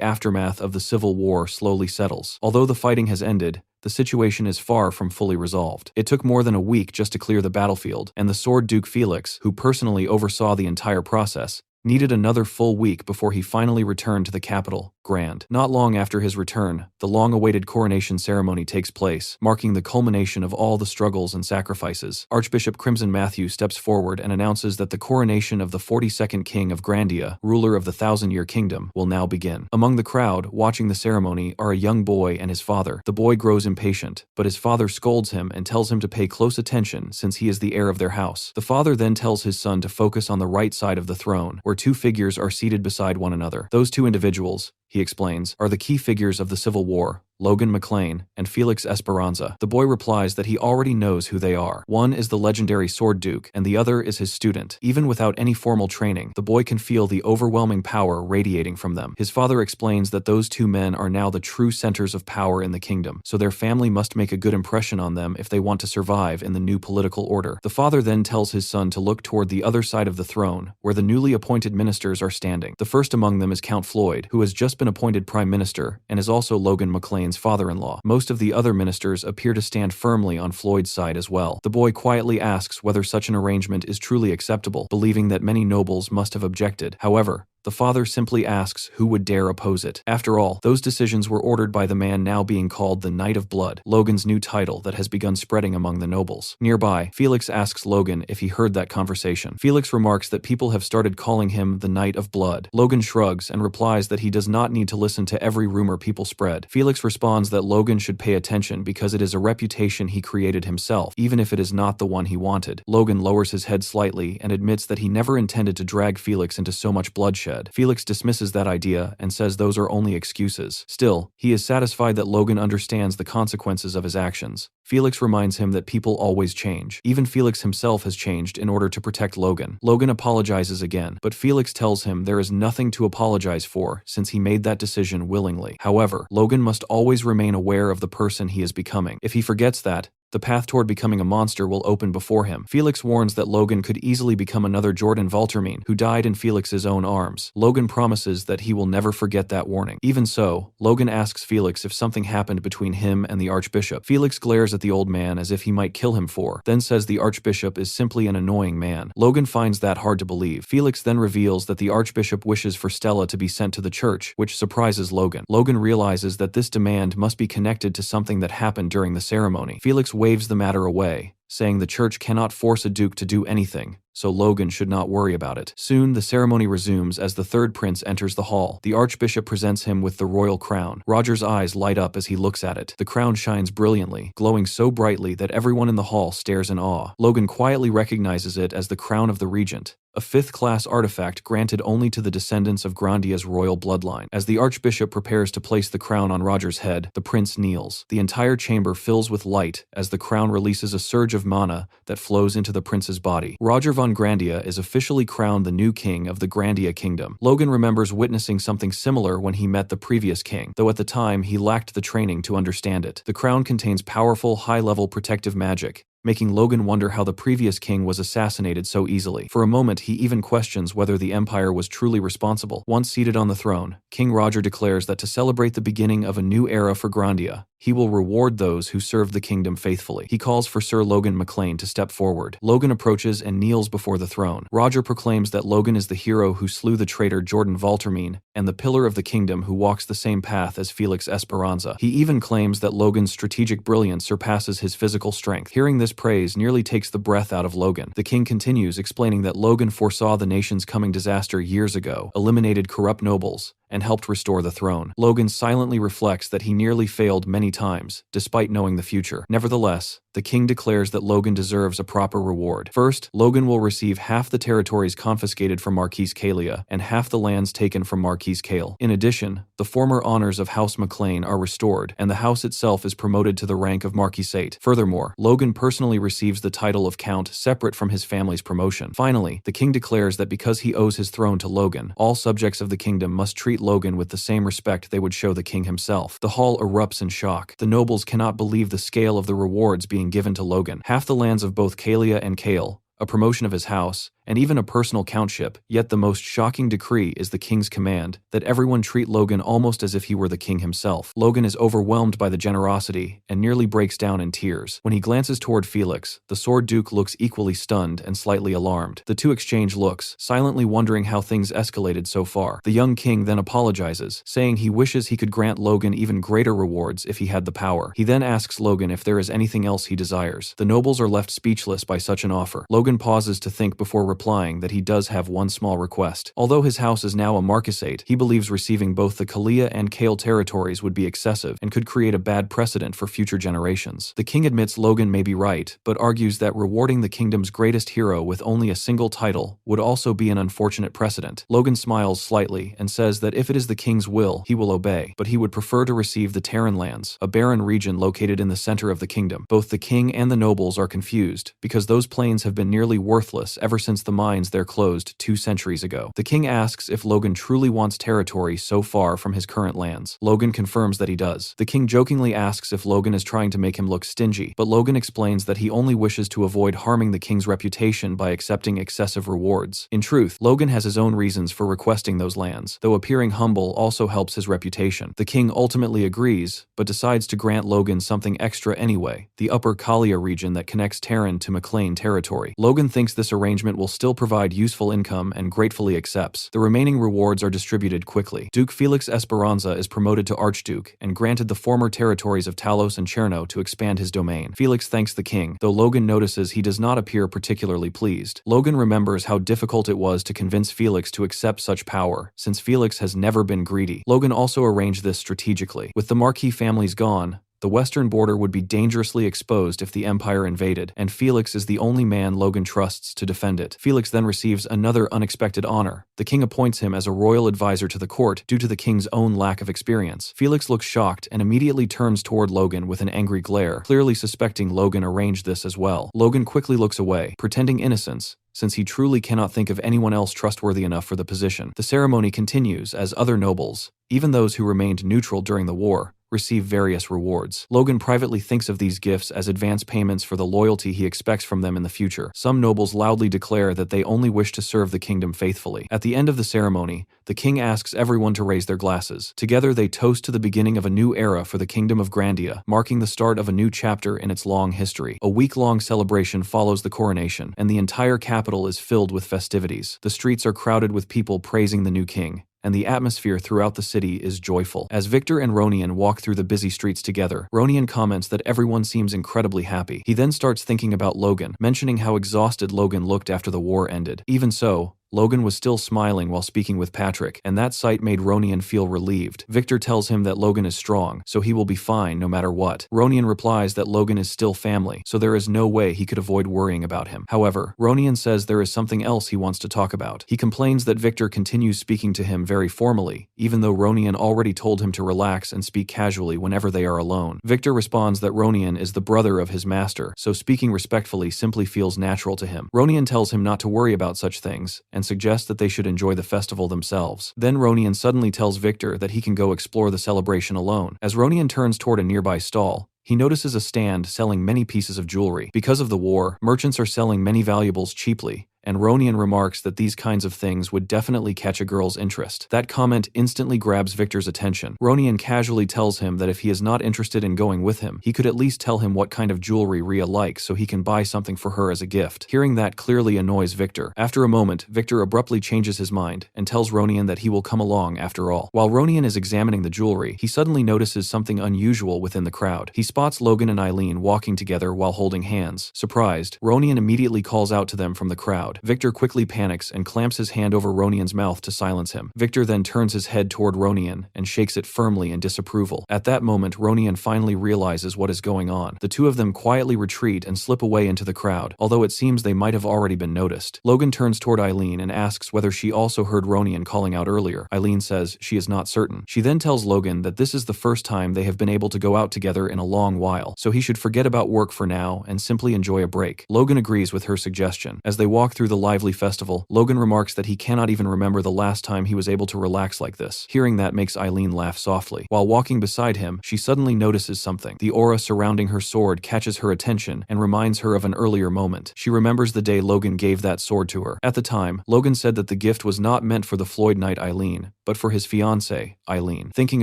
Speaker 1: aftermath of the Civil War slowly settles. Although the fighting has ended, the situation is far from fully resolved. It took more than a week just to clear the battlefield, and the Sword Duke Felix, who personally oversaw the entire process, needed another full week before he finally returned to the capital, Grand. Not long after his return, the long-awaited coronation ceremony takes place, marking the culmination of all the struggles and sacrifices. Archbishop Crimson Matthew steps forward and announces that the coronation of the 42nd King of Grandia, ruler of the Thousand-Year Kingdom, will now begin. Among the crowd, watching the ceremony, are a young boy and his father. The boy grows impatient, but his father scolds him and tells him to pay close attention since he is the heir of their house. The father then tells his son to focus on the right side of the throne, where two figures are seated beside one another. Those two individuals, he explains, are the key figures of the Civil War, Logan McClain and Felix Esperanza. The boy replies that he already knows who they are. One is the legendary Sword Duke, and the other is his student. Even without any formal training, the boy can feel the overwhelming power radiating from them. His father explains that those two men are now the true centers of power in the kingdom, so their family must make a good impression on them if they want to survive in the new political order. The father then tells his son to look toward the other side of the throne, where the newly appointed ministers are standing. The first among them is Count Floyd, who has just been appointed prime minister and is also Logan McClain's father-in-law. Most of the other ministers appear to stand firmly on Floyd's side as well. The boy quietly asks whether such an arrangement is truly acceptable, believing that many nobles must have objected. However, the father simply asks who would dare oppose it. After all, those decisions were ordered by the man now being called the Knight of Blood, Logan's new title that has begun spreading among the nobles. Nearby, Felix asks Logan if he heard that conversation. Felix remarks that people have started calling him the Knight of Blood. Logan shrugs and replies that he does not need to listen to every rumor people spread. Felix responds that Logan should pay attention because it is a reputation he created himself, even if it is not the one he wanted. Logan lowers his head slightly and admits that he never intended to drag Felix into so much bloodshed. Felix dismisses that idea and says those are only excuses. Still, he is satisfied that Logan understands the consequences of his actions. Felix reminds him that people always change. Even Felix himself has changed in order to protect Logan. Logan apologizes again, but Felix tells him there is nothing to apologize for since he made that decision willingly. However, Logan must always remain aware of the person he is becoming. If he forgets that, the path toward becoming a monster will open before him. Felix warns that Logan could easily become another Jordan Valtermine, who died in Felix's own arms. Logan promises that he will never forget that warning. Even so, Logan asks Felix if something happened between him and the Archbishop. Felix glares at the old man as if he might kill him then says the Archbishop is simply an annoying man. Logan finds that hard to believe. Felix then reveals that the Archbishop wishes for Stella to be sent to the church, which surprises Logan. Logan realizes that this demand must be connected to something that happened during the ceremony. Felix waves the matter away, saying the church cannot force a duke to do anything, so Logan should not worry about it. Soon, the ceremony resumes as the third prince enters the hall. The Archbishop presents him with the royal crown. Roger's eyes light up as he looks at it. The crown shines brilliantly, glowing so brightly that everyone in the hall stares in awe. Logan quietly recognizes it as the crown of the regent, a fifth-class artifact granted only to the descendants of Grandia's royal bloodline. As the Archbishop prepares to place the crown on Roger's head, the prince kneels. The entire chamber fills with light as the crown releases a surge of mana that flows into the prince's body. Roger von Grandia is officially crowned the new king of the Grandia Kingdom. Logan remembers witnessing something similar when he met the previous king, though at the time he lacked the training to understand it. The crown contains powerful, high-level protective magic, making Logan wonder how the previous king was assassinated so easily. For a moment, he even questions whether the Empire was truly responsible. Once seated on the throne, King Roger declares that to celebrate the beginning of a new era for Grandia, he will reward those who serve the kingdom faithfully. He calls for Sir Logan McClain to step forward. Logan approaches and kneels before the throne. Roger proclaims that Logan is the hero who slew the traitor Jordan Valtermine and the pillar of the kingdom who walks the same path as Felix Esperanza. He even claims that Logan's strategic brilliance surpasses his physical strength. Hearing this praise nearly takes the breath out of Logan. The king continues, explaining that Logan foresaw the nation's coming disaster years ago, eliminated corrupt nobles, and helped restore the throne. Logan silently reflects that he nearly failed many times, despite knowing the future. Nevertheless, the king declares that Logan deserves a proper reward. First, Logan will receive half the territories confiscated from Marquise Kalia and half the lands taken from Marquise Kale. In addition, the former honors of House McLean are restored, and the house itself is promoted to the rank of Marquisate. Furthermore, Logan personally receives the title of Count separate from his family's promotion. Finally, the king declares that because he owes his throne to Logan, all subjects of the kingdom must treat Logan with the same respect they would show the king himself. The hall erupts in shock. The nobles cannot believe the scale of the rewards being given to Logan. Half the lands of both Kalia and Kale, a promotion of his house, and even a personal countship. Yet the most shocking decree is the king's command that everyone treat Logan almost as if he were the king himself. Logan is overwhelmed by the generosity and nearly breaks down in tears. When he glances toward Felix, the Sword Duke looks equally stunned and slightly alarmed. The two exchange looks, silently wondering how things escalated so far. The young king then apologizes, saying he wishes he could grant Logan even greater rewards if he had the power. He then asks Logan if there is anything else he desires. The nobles are left speechless by such an offer. Logan pauses to think before replying that he does have one small request. Although his house is now a marquisate, he believes receiving both the Kalia and Kale territories would be excessive and could create a bad precedent for future generations. The king admits Logan may be right, but argues that rewarding the kingdom's greatest hero with only a single title would also be an unfortunate precedent. Logan smiles slightly and says that if it is the king's will, he will obey, but he would prefer to receive the Terran lands, a barren region located in the center of the kingdom. Both the king and the nobles are confused, because those plains have been nearly worthless ever since the mines there closed 2 centuries ago. The king asks if Logan truly wants territory so far from his current lands. Logan confirms that he does. The king jokingly asks if Logan is trying to make him look stingy, but Logan explains that he only wishes to avoid harming the king's reputation by accepting excessive rewards. In truth, Logan has his own reasons for requesting those lands, though appearing humble also helps his reputation. The king ultimately agrees, but decides to grant Logan something extra anyway, the Upper Kalia region that connects Terran to McLean territory. Logan thinks this arrangement will still provide useful income and gratefully accepts. The remaining rewards are distributed quickly. Duke Felix Esperanza is promoted to Archduke and granted the former territories of Talos and Cherno to expand his domain. Felix thanks the king, though Logan notices he does not appear particularly pleased. Logan remembers how difficult it was to convince Felix to accept such power, since Felix has never been greedy. Logan also arranged this strategically. With the Marquis families gone, the western border would be dangerously exposed if the Empire invaded, and Felix is the only man Logan trusts to defend it. Felix then receives another unexpected honor. The king appoints him as a royal advisor to the court due to the king's own lack of experience. Felix looks shocked and immediately turns toward Logan with an angry glare, clearly suspecting Logan arranged this as well. Logan quickly looks away, pretending innocence, since he truly cannot think of anyone else trustworthy enough for the position. The ceremony continues as other nobles, even those who remained neutral during the war, receive various rewards. Logan privately thinks of these gifts as advance payments for the loyalty he expects from them in the future. Some nobles loudly declare that they only wish to serve the kingdom faithfully. At the end of the ceremony, the king asks everyone to raise their glasses. Together they toast to the beginning of a new era for the kingdom of Grandia, marking the start of a new chapter in its long history. A week-long celebration follows the coronation, and the entire capital is filled with festivities. The streets are crowded with people praising the new king, and the atmosphere throughout the city is joyful. As Victor and Ronian walk through the busy streets together, Ronian comments that everyone seems incredibly happy. He then starts thinking about Logan, mentioning how exhausted Logan looked after the war ended. Even so, Logan was still smiling while speaking with Patrick, and that sight made Ronian feel relieved. Victor tells him that Logan is strong, so he will be fine no matter what. Ronian replies that Logan is still family, so there is no way he could avoid worrying about him. However, Ronian says there is something else he wants to talk about. He complains that Victor continues speaking to him very formally, even though Ronian already told him to relax and speak casually whenever they are alone. Victor responds that Ronian is the brother of his master, so speaking respectfully simply feels natural to him. Ronian tells him not to worry about such things, and suggests that they should enjoy the festival themselves. Then Ronian suddenly tells Victor that he can go explore the celebration alone. As Ronian turns toward a nearby stall, he notices a stand selling many pieces of jewelry. Because of the war, merchants are selling many valuables cheaply, and Ronian remarks that these kinds of things would definitely catch a girl's interest. That comment instantly grabs Victor's attention. Ronian casually tells him that if he is not interested in going with him, he could at least tell him what kind of jewelry Rhea likes so he can buy something for her as a gift. Hearing that clearly annoys Victor. After a moment, Victor abruptly changes his mind and tells Ronian that he will come along after all. While Ronian is examining the jewelry, he suddenly notices something unusual within the crowd. He spots Logan and Eileen walking together while holding hands. Surprised, Ronian immediately calls out to them from the crowd, crowd. Victor quickly panics and clamps his hand over Ronian's mouth to silence him. Victor then turns his head toward Ronian and shakes it firmly in disapproval. At that moment, Ronian finally realizes what is going on. The two of them quietly retreat and slip away into the crowd, although it seems they might have already been noticed. Logan turns toward Eileen and asks whether she also heard Ronian calling out earlier. Eileen says she is not certain. She then tells Logan that this is the first time they have been able to go out together in a long while, so he should forget about work for now and simply enjoy a break. Logan agrees with her suggestion. As they walk through the lively festival, Logan remarks that he cannot even remember the last time he was able to relax like this. Hearing that makes Eileen laugh softly. While walking beside him, she suddenly notices something. The aura surrounding her sword catches her attention and reminds her of an earlier moment. She remembers the day Logan gave that sword to her. At the time, Logan said that the gift was not meant for the Floyd Knight Eileen, but for his fiancée, Eileen. Thinking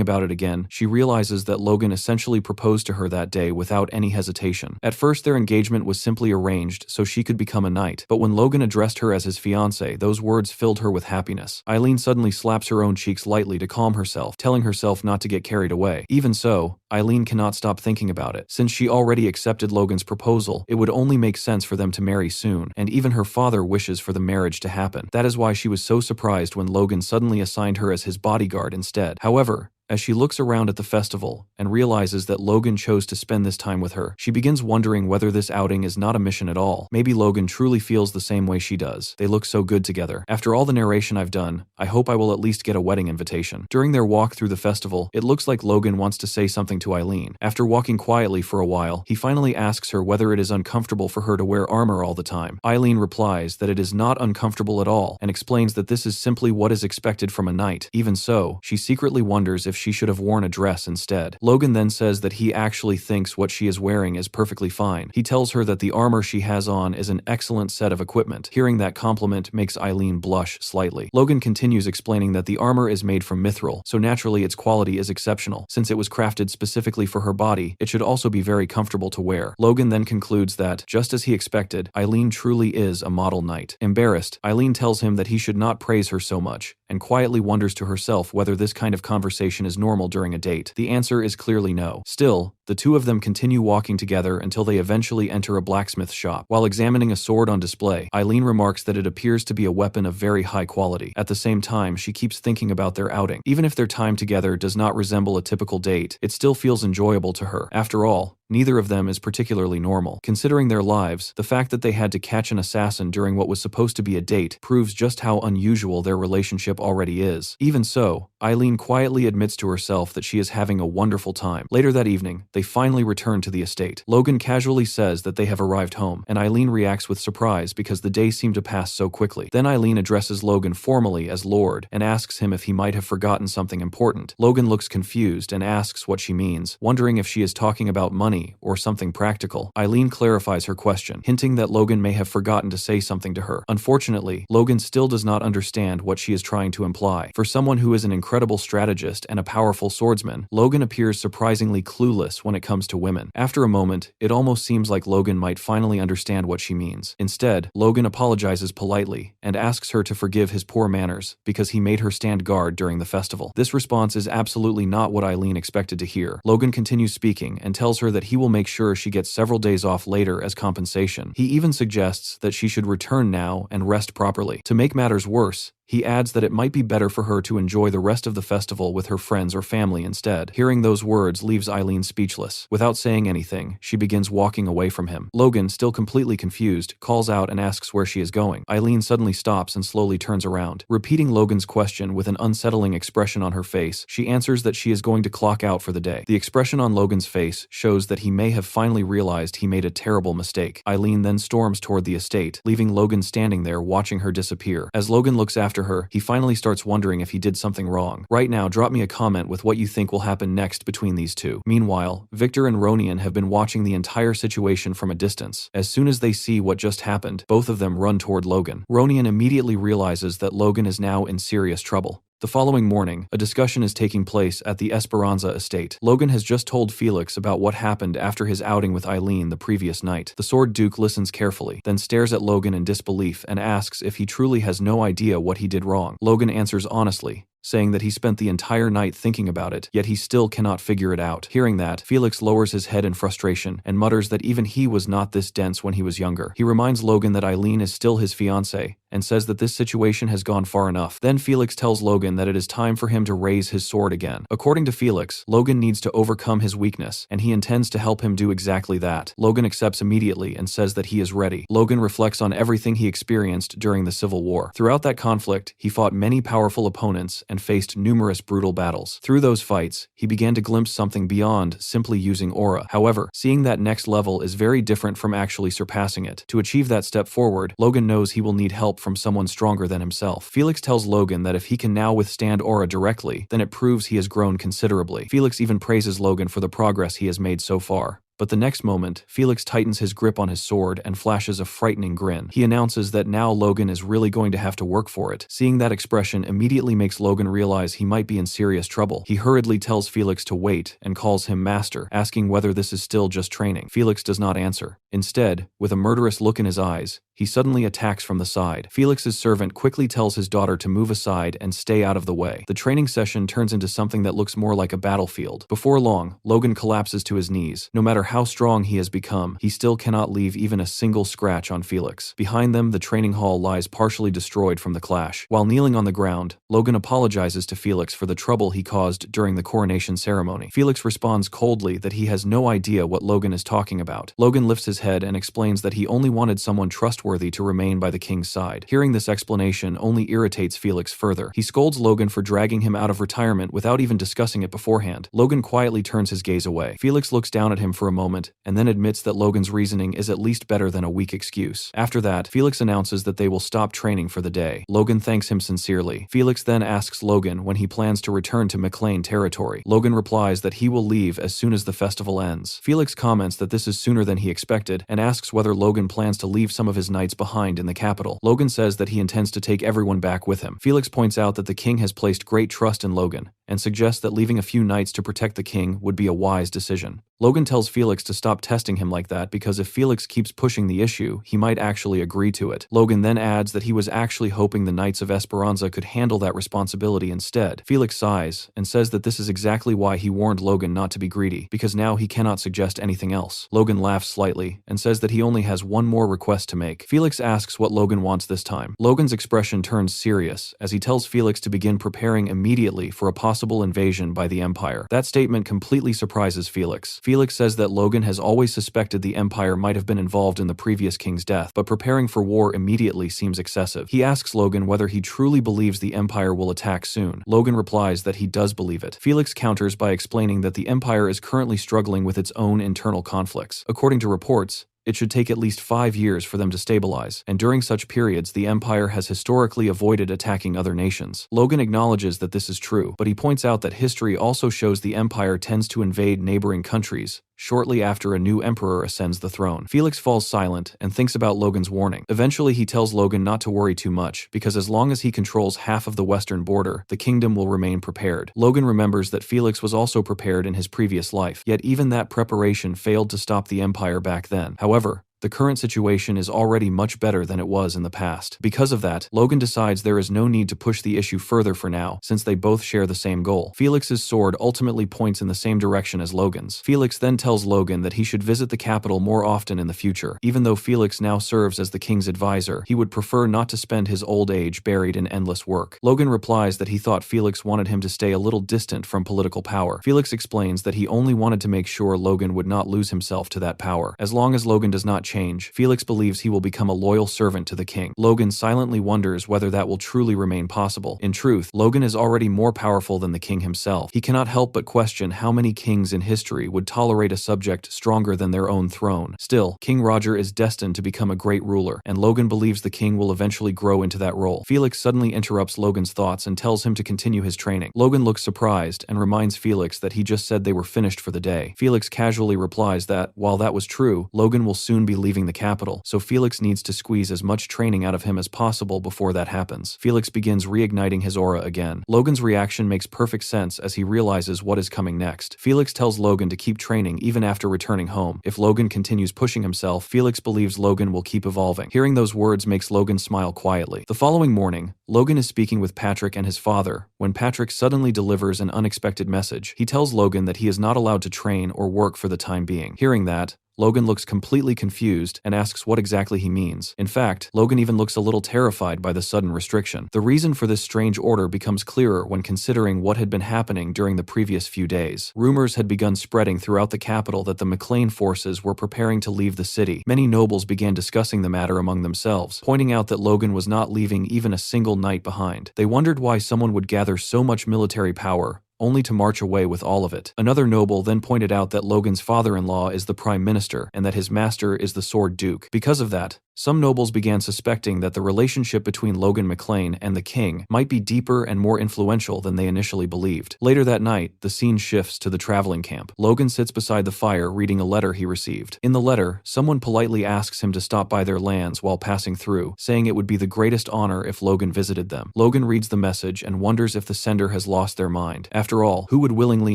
Speaker 1: about it again, she realizes that Logan essentially proposed to her that day without any hesitation. At first, their engagement was simply arranged so she could become a knight, but when Logan addressed her as his fiancée, those words filled her with happiness. Eileen suddenly slaps her own cheeks lightly to calm herself, telling herself not to get carried away. Even so, Eileen cannot stop thinking about it. Since she already accepted Logan's proposal, it would only make sense for them to marry soon, and even her father wishes for the marriage to happen. That is why she was so surprised when Logan suddenly assigned her as his bodyguard instead. However, as she looks around at the festival and realizes that Logan chose to spend this time with her, she begins wondering whether this outing is not a mission at all. Maybe Logan truly feels the same way she does. They look so good together. After all the narration I've done, I hope I will at least get a wedding invitation. During their walk through the festival, it looks like Logan wants to say something to Eileen. After walking quietly for a while, he finally asks her whether it is uncomfortable for her to wear armor all the time. Eileen replies that it is not uncomfortable at all and explains that this is simply what is expected from a knight. Even so, she secretly wonders if she should have worn a dress instead. Logan then says that he actually thinks what she is wearing is perfectly fine. He tells her that the armor she has on is an excellent set of equipment. Hearing that compliment makes Eileen blush slightly. Logan continues explaining that the armor is made from mithril, so naturally its quality is exceptional. Since it was crafted specifically for her body, it should also be very comfortable to wear. Logan then concludes that, just as he expected, Eileen truly is a model knight. Embarrassed, Eileen tells him that he should not praise her so much, and quietly wonders to herself whether this kind of conversation is normal during a date. The answer is clearly no. Still, the two of them continue walking together until they eventually enter a blacksmith shop. While examining a sword on display, Eileen remarks that it appears to be a weapon of very high quality. At the same time, she keeps thinking about their outing. Even if their time together does not resemble a typical date, it still feels enjoyable to her. After all, neither of them is particularly normal. Considering their lives, the fact that they had to catch an assassin during what was supposed to be a date proves just how unusual their relationship already is. Even so, Eileen quietly admits to herself that she is having a wonderful time. Later that evening, they finally return to the estate. Logan casually says that they have arrived home, and Eileen reacts with surprise because the day seemed to pass so quickly. Then Eileen addresses Logan formally as Lord and asks him if he might have forgotten something important. Logan looks confused and asks what she means, wondering if she is talking about money or something practical. Eileen clarifies her question, hinting that Logan may have forgotten to say something to her. Unfortunately, Logan still does not understand what she is trying to imply. For someone who is an incredible strategist and a powerful swordsman, Logan appears surprisingly clueless when it comes to women. After a moment, it almost seems like Logan might finally understand what she means. Instead, Logan apologizes politely and asks her to forgive his poor manners because he made her stand guard during the festival. This response is absolutely not what Eileen expected to hear. Logan continues speaking and tells her that he will make sure she gets several days off later as compensation. He even suggests that she should return now and rest properly. To make matters worse, he adds that it might be better for her to enjoy the rest of the festival with her friends or family instead. Hearing those words leaves Eileen speechless. Without saying anything, she begins walking away from him. Logan, still completely confused, calls out and asks where she is going. Eileen suddenly stops and slowly turns around. Repeating Logan's question with an unsettling expression on her face, she answers that she is going to clock out for the day. The expression on Logan's face shows that he may have finally realized he made a terrible mistake. Eileen then storms toward the estate, leaving Logan standing there watching her disappear. As Logan looks after her, he finally starts wondering if he did something wrong. Right now, drop me a comment with what you think will happen next between these two. Meanwhile, Victor and Ronian have been watching the entire situation from a distance. As soon as they see what just happened, both of them run toward Logan. Ronian immediately realizes that Logan is now in serious trouble. The following morning, a discussion is taking place at the Esperanza estate. Logan has just told Felix about what happened after his outing with Eileen the previous night. The Sword Duke listens carefully, then stares at Logan in disbelief and asks if he truly has no idea what he did wrong. Logan answers honestly, saying that he spent the entire night thinking about it, yet he still cannot figure it out. Hearing that, Felix lowers his head in frustration and mutters that even he was not this dense when he was younger. He reminds Logan that Eileen is still his fiancée and says that this situation has gone far enough. Then Felix tells Logan that it is time for him to raise his sword again. According to Felix, Logan needs to overcome his weakness, and he intends to help him do exactly that. Logan accepts immediately and says that he is ready. Logan reflects on everything he experienced during the Civil War. Throughout that conflict, he fought many powerful opponents and faced numerous brutal battles. Through those fights, he began to glimpse something beyond simply using aura. However, seeing that next level is very different from actually surpassing it. To achieve that step forward, Logan knows he will need help from someone stronger than himself. Felix tells Logan that if he can now withstand aura directly, then it proves he has grown considerably. Felix even praises Logan for the progress he has made so far. But the next moment, Felix tightens his grip on his sword and flashes a frightening grin. He announces that now Logan is really going to have to work for it. Seeing that expression immediately makes Logan realize he might be in serious trouble. He hurriedly tells Felix to wait and calls him master, asking whether this is still just training. Felix does not answer. Instead, with a murderous look in his eyes, he suddenly attacks from the side. Felix's servant quickly tells his daughter to move aside and stay out of the way. The training session turns into something that looks more like a battlefield. Before long, Logan collapses to his knees. No matter how strong he has become, he still cannot leave even a single scratch on Felix. Behind them, the training hall lies partially destroyed from the clash. While kneeling on the ground, Logan apologizes to Felix for the trouble he caused during the coronation ceremony. Felix responds coldly that he has no idea what Logan is talking about. Logan lifts his head and explains that he only wanted someone trustworthy to remain by the king's side. Hearing this explanation only irritates Felix further. He scolds Logan for dragging him out of retirement without even discussing it beforehand. Logan quietly turns his gaze away. Felix looks down at him for a moment and then admits that Logan's reasoning is at least better than a weak excuse. After that, Felix announces that they will stop training for the day. Logan thanks him sincerely. Felix then asks Logan when he plans to return to McLean territory. Logan replies that he will leave as soon as the festival ends. Felix comments that this is sooner than he expected and asks whether Logan plans to leave some of his knights behind in the capital. Logan says that he intends to take everyone back with him. Felix points out that the king has placed great trust in Logan and suggests that leaving a few knights to protect the king would be a wise decision. Logan tells Felix to stop testing him like that because if Felix keeps pushing the issue, he might actually agree to it. Logan then adds that he was actually hoping the Knights of Esperanza could handle that responsibility instead. Felix sighs and says that this is exactly why he warned Logan not to be greedy, because now he cannot suggest anything else. Logan laughs slightly and says that he only has one more request to make. Felix asks what Logan wants this time. Logan's expression turns serious as he tells Felix to begin preparing immediately for a possible invasion by the Empire. That statement completely surprises Felix. Felix says that Logan has always suspected the Empire might have been involved in the previous king's death, but preparing for war immediately seems excessive. He asks Logan whether he truly believes the Empire will attack soon. Logan replies that he does believe it. Felix counters by explaining that the Empire is currently struggling with its own internal conflicts. According to reports, it should take at least 5 years for them to stabilize, and during such periods, the Empire has historically avoided attacking other nations. Logan acknowledges that this is true, but he points out that history also shows the Empire tends to invade neighboring countries shortly after a new emperor ascends the throne. Felix falls silent and thinks about Logan's warning. Eventually, he tells Logan not to worry too much, because as long as he controls half of the western border, the kingdom will remain prepared. Logan remembers that Felix was also prepared in his previous life, yet even that preparation failed to stop the Empire back then. However, the current situation is already much better than it was in the past. Because of that, Logan decides there is no need to push the issue further for now, since they both share the same goal. Felix's sword ultimately points in the same direction as Logan's. Felix then tells Logan that he should visit the capital more often in the future. Even though Felix now serves as the king's advisor, he would prefer not to spend his old age buried in endless work. Logan replies that he thought Felix wanted him to stay a little distant from political power. Felix explains that he only wanted to make sure Logan would not lose himself to that power. As long as Logan does not change, Felix believes he will become a loyal servant to the king. Logan silently wonders whether that will truly remain possible. In truth, Logan is already more powerful than the king himself. He cannot help but question how many kings in history would tolerate a subject stronger than their own throne. Still, King Roger is destined to become a great ruler, and Logan believes the king will eventually grow into that role. Felix suddenly interrupts Logan's thoughts and tells him to continue his training. Logan looks surprised and reminds Felix that he just said they were finished for the day. Felix casually replies that, while that was true, Logan will soon be leaving the capital, so Felix needs to squeeze as much training out of him as possible before that happens. Felix begins reigniting his aura again. Logan's reaction makes perfect sense as he realizes what is coming next. Felix tells Logan to keep training even after returning home. If Logan continues pushing himself, Felix believes Logan will keep evolving. Hearing those words makes Logan smile quietly. The following morning, Logan is speaking with Patrick and his father when Patrick suddenly delivers an unexpected message. He tells Logan that he is not allowed to train or work for the time being. Hearing that, Logan looks completely confused and asks what exactly he means. In fact, Logan even looks a little terrified by the sudden restriction. The reason for this strange order becomes clearer when considering what had been happening during the previous few days. Rumors had begun spreading throughout the capital that the McLean forces were preparing to leave the city. Many nobles began discussing the matter among themselves, pointing out that Logan was not leaving even a single knight behind. They wondered why someone would gather so much military power only to march away with all of it. Another noble then pointed out that Logan's father-in-law is the prime minister and that his master is the sword duke. Because of that, some nobles began suspecting that the relationship between Logan McLean and the king might be deeper and more influential than they initially believed. Later that night, the scene shifts to the traveling camp. Logan sits beside the fire reading a letter he received. In the letter, someone politely asks him to stop by their lands while passing through, saying it would be the greatest honor if Logan visited them. Logan reads the message and wonders if the sender has lost their mind. After all, who would willingly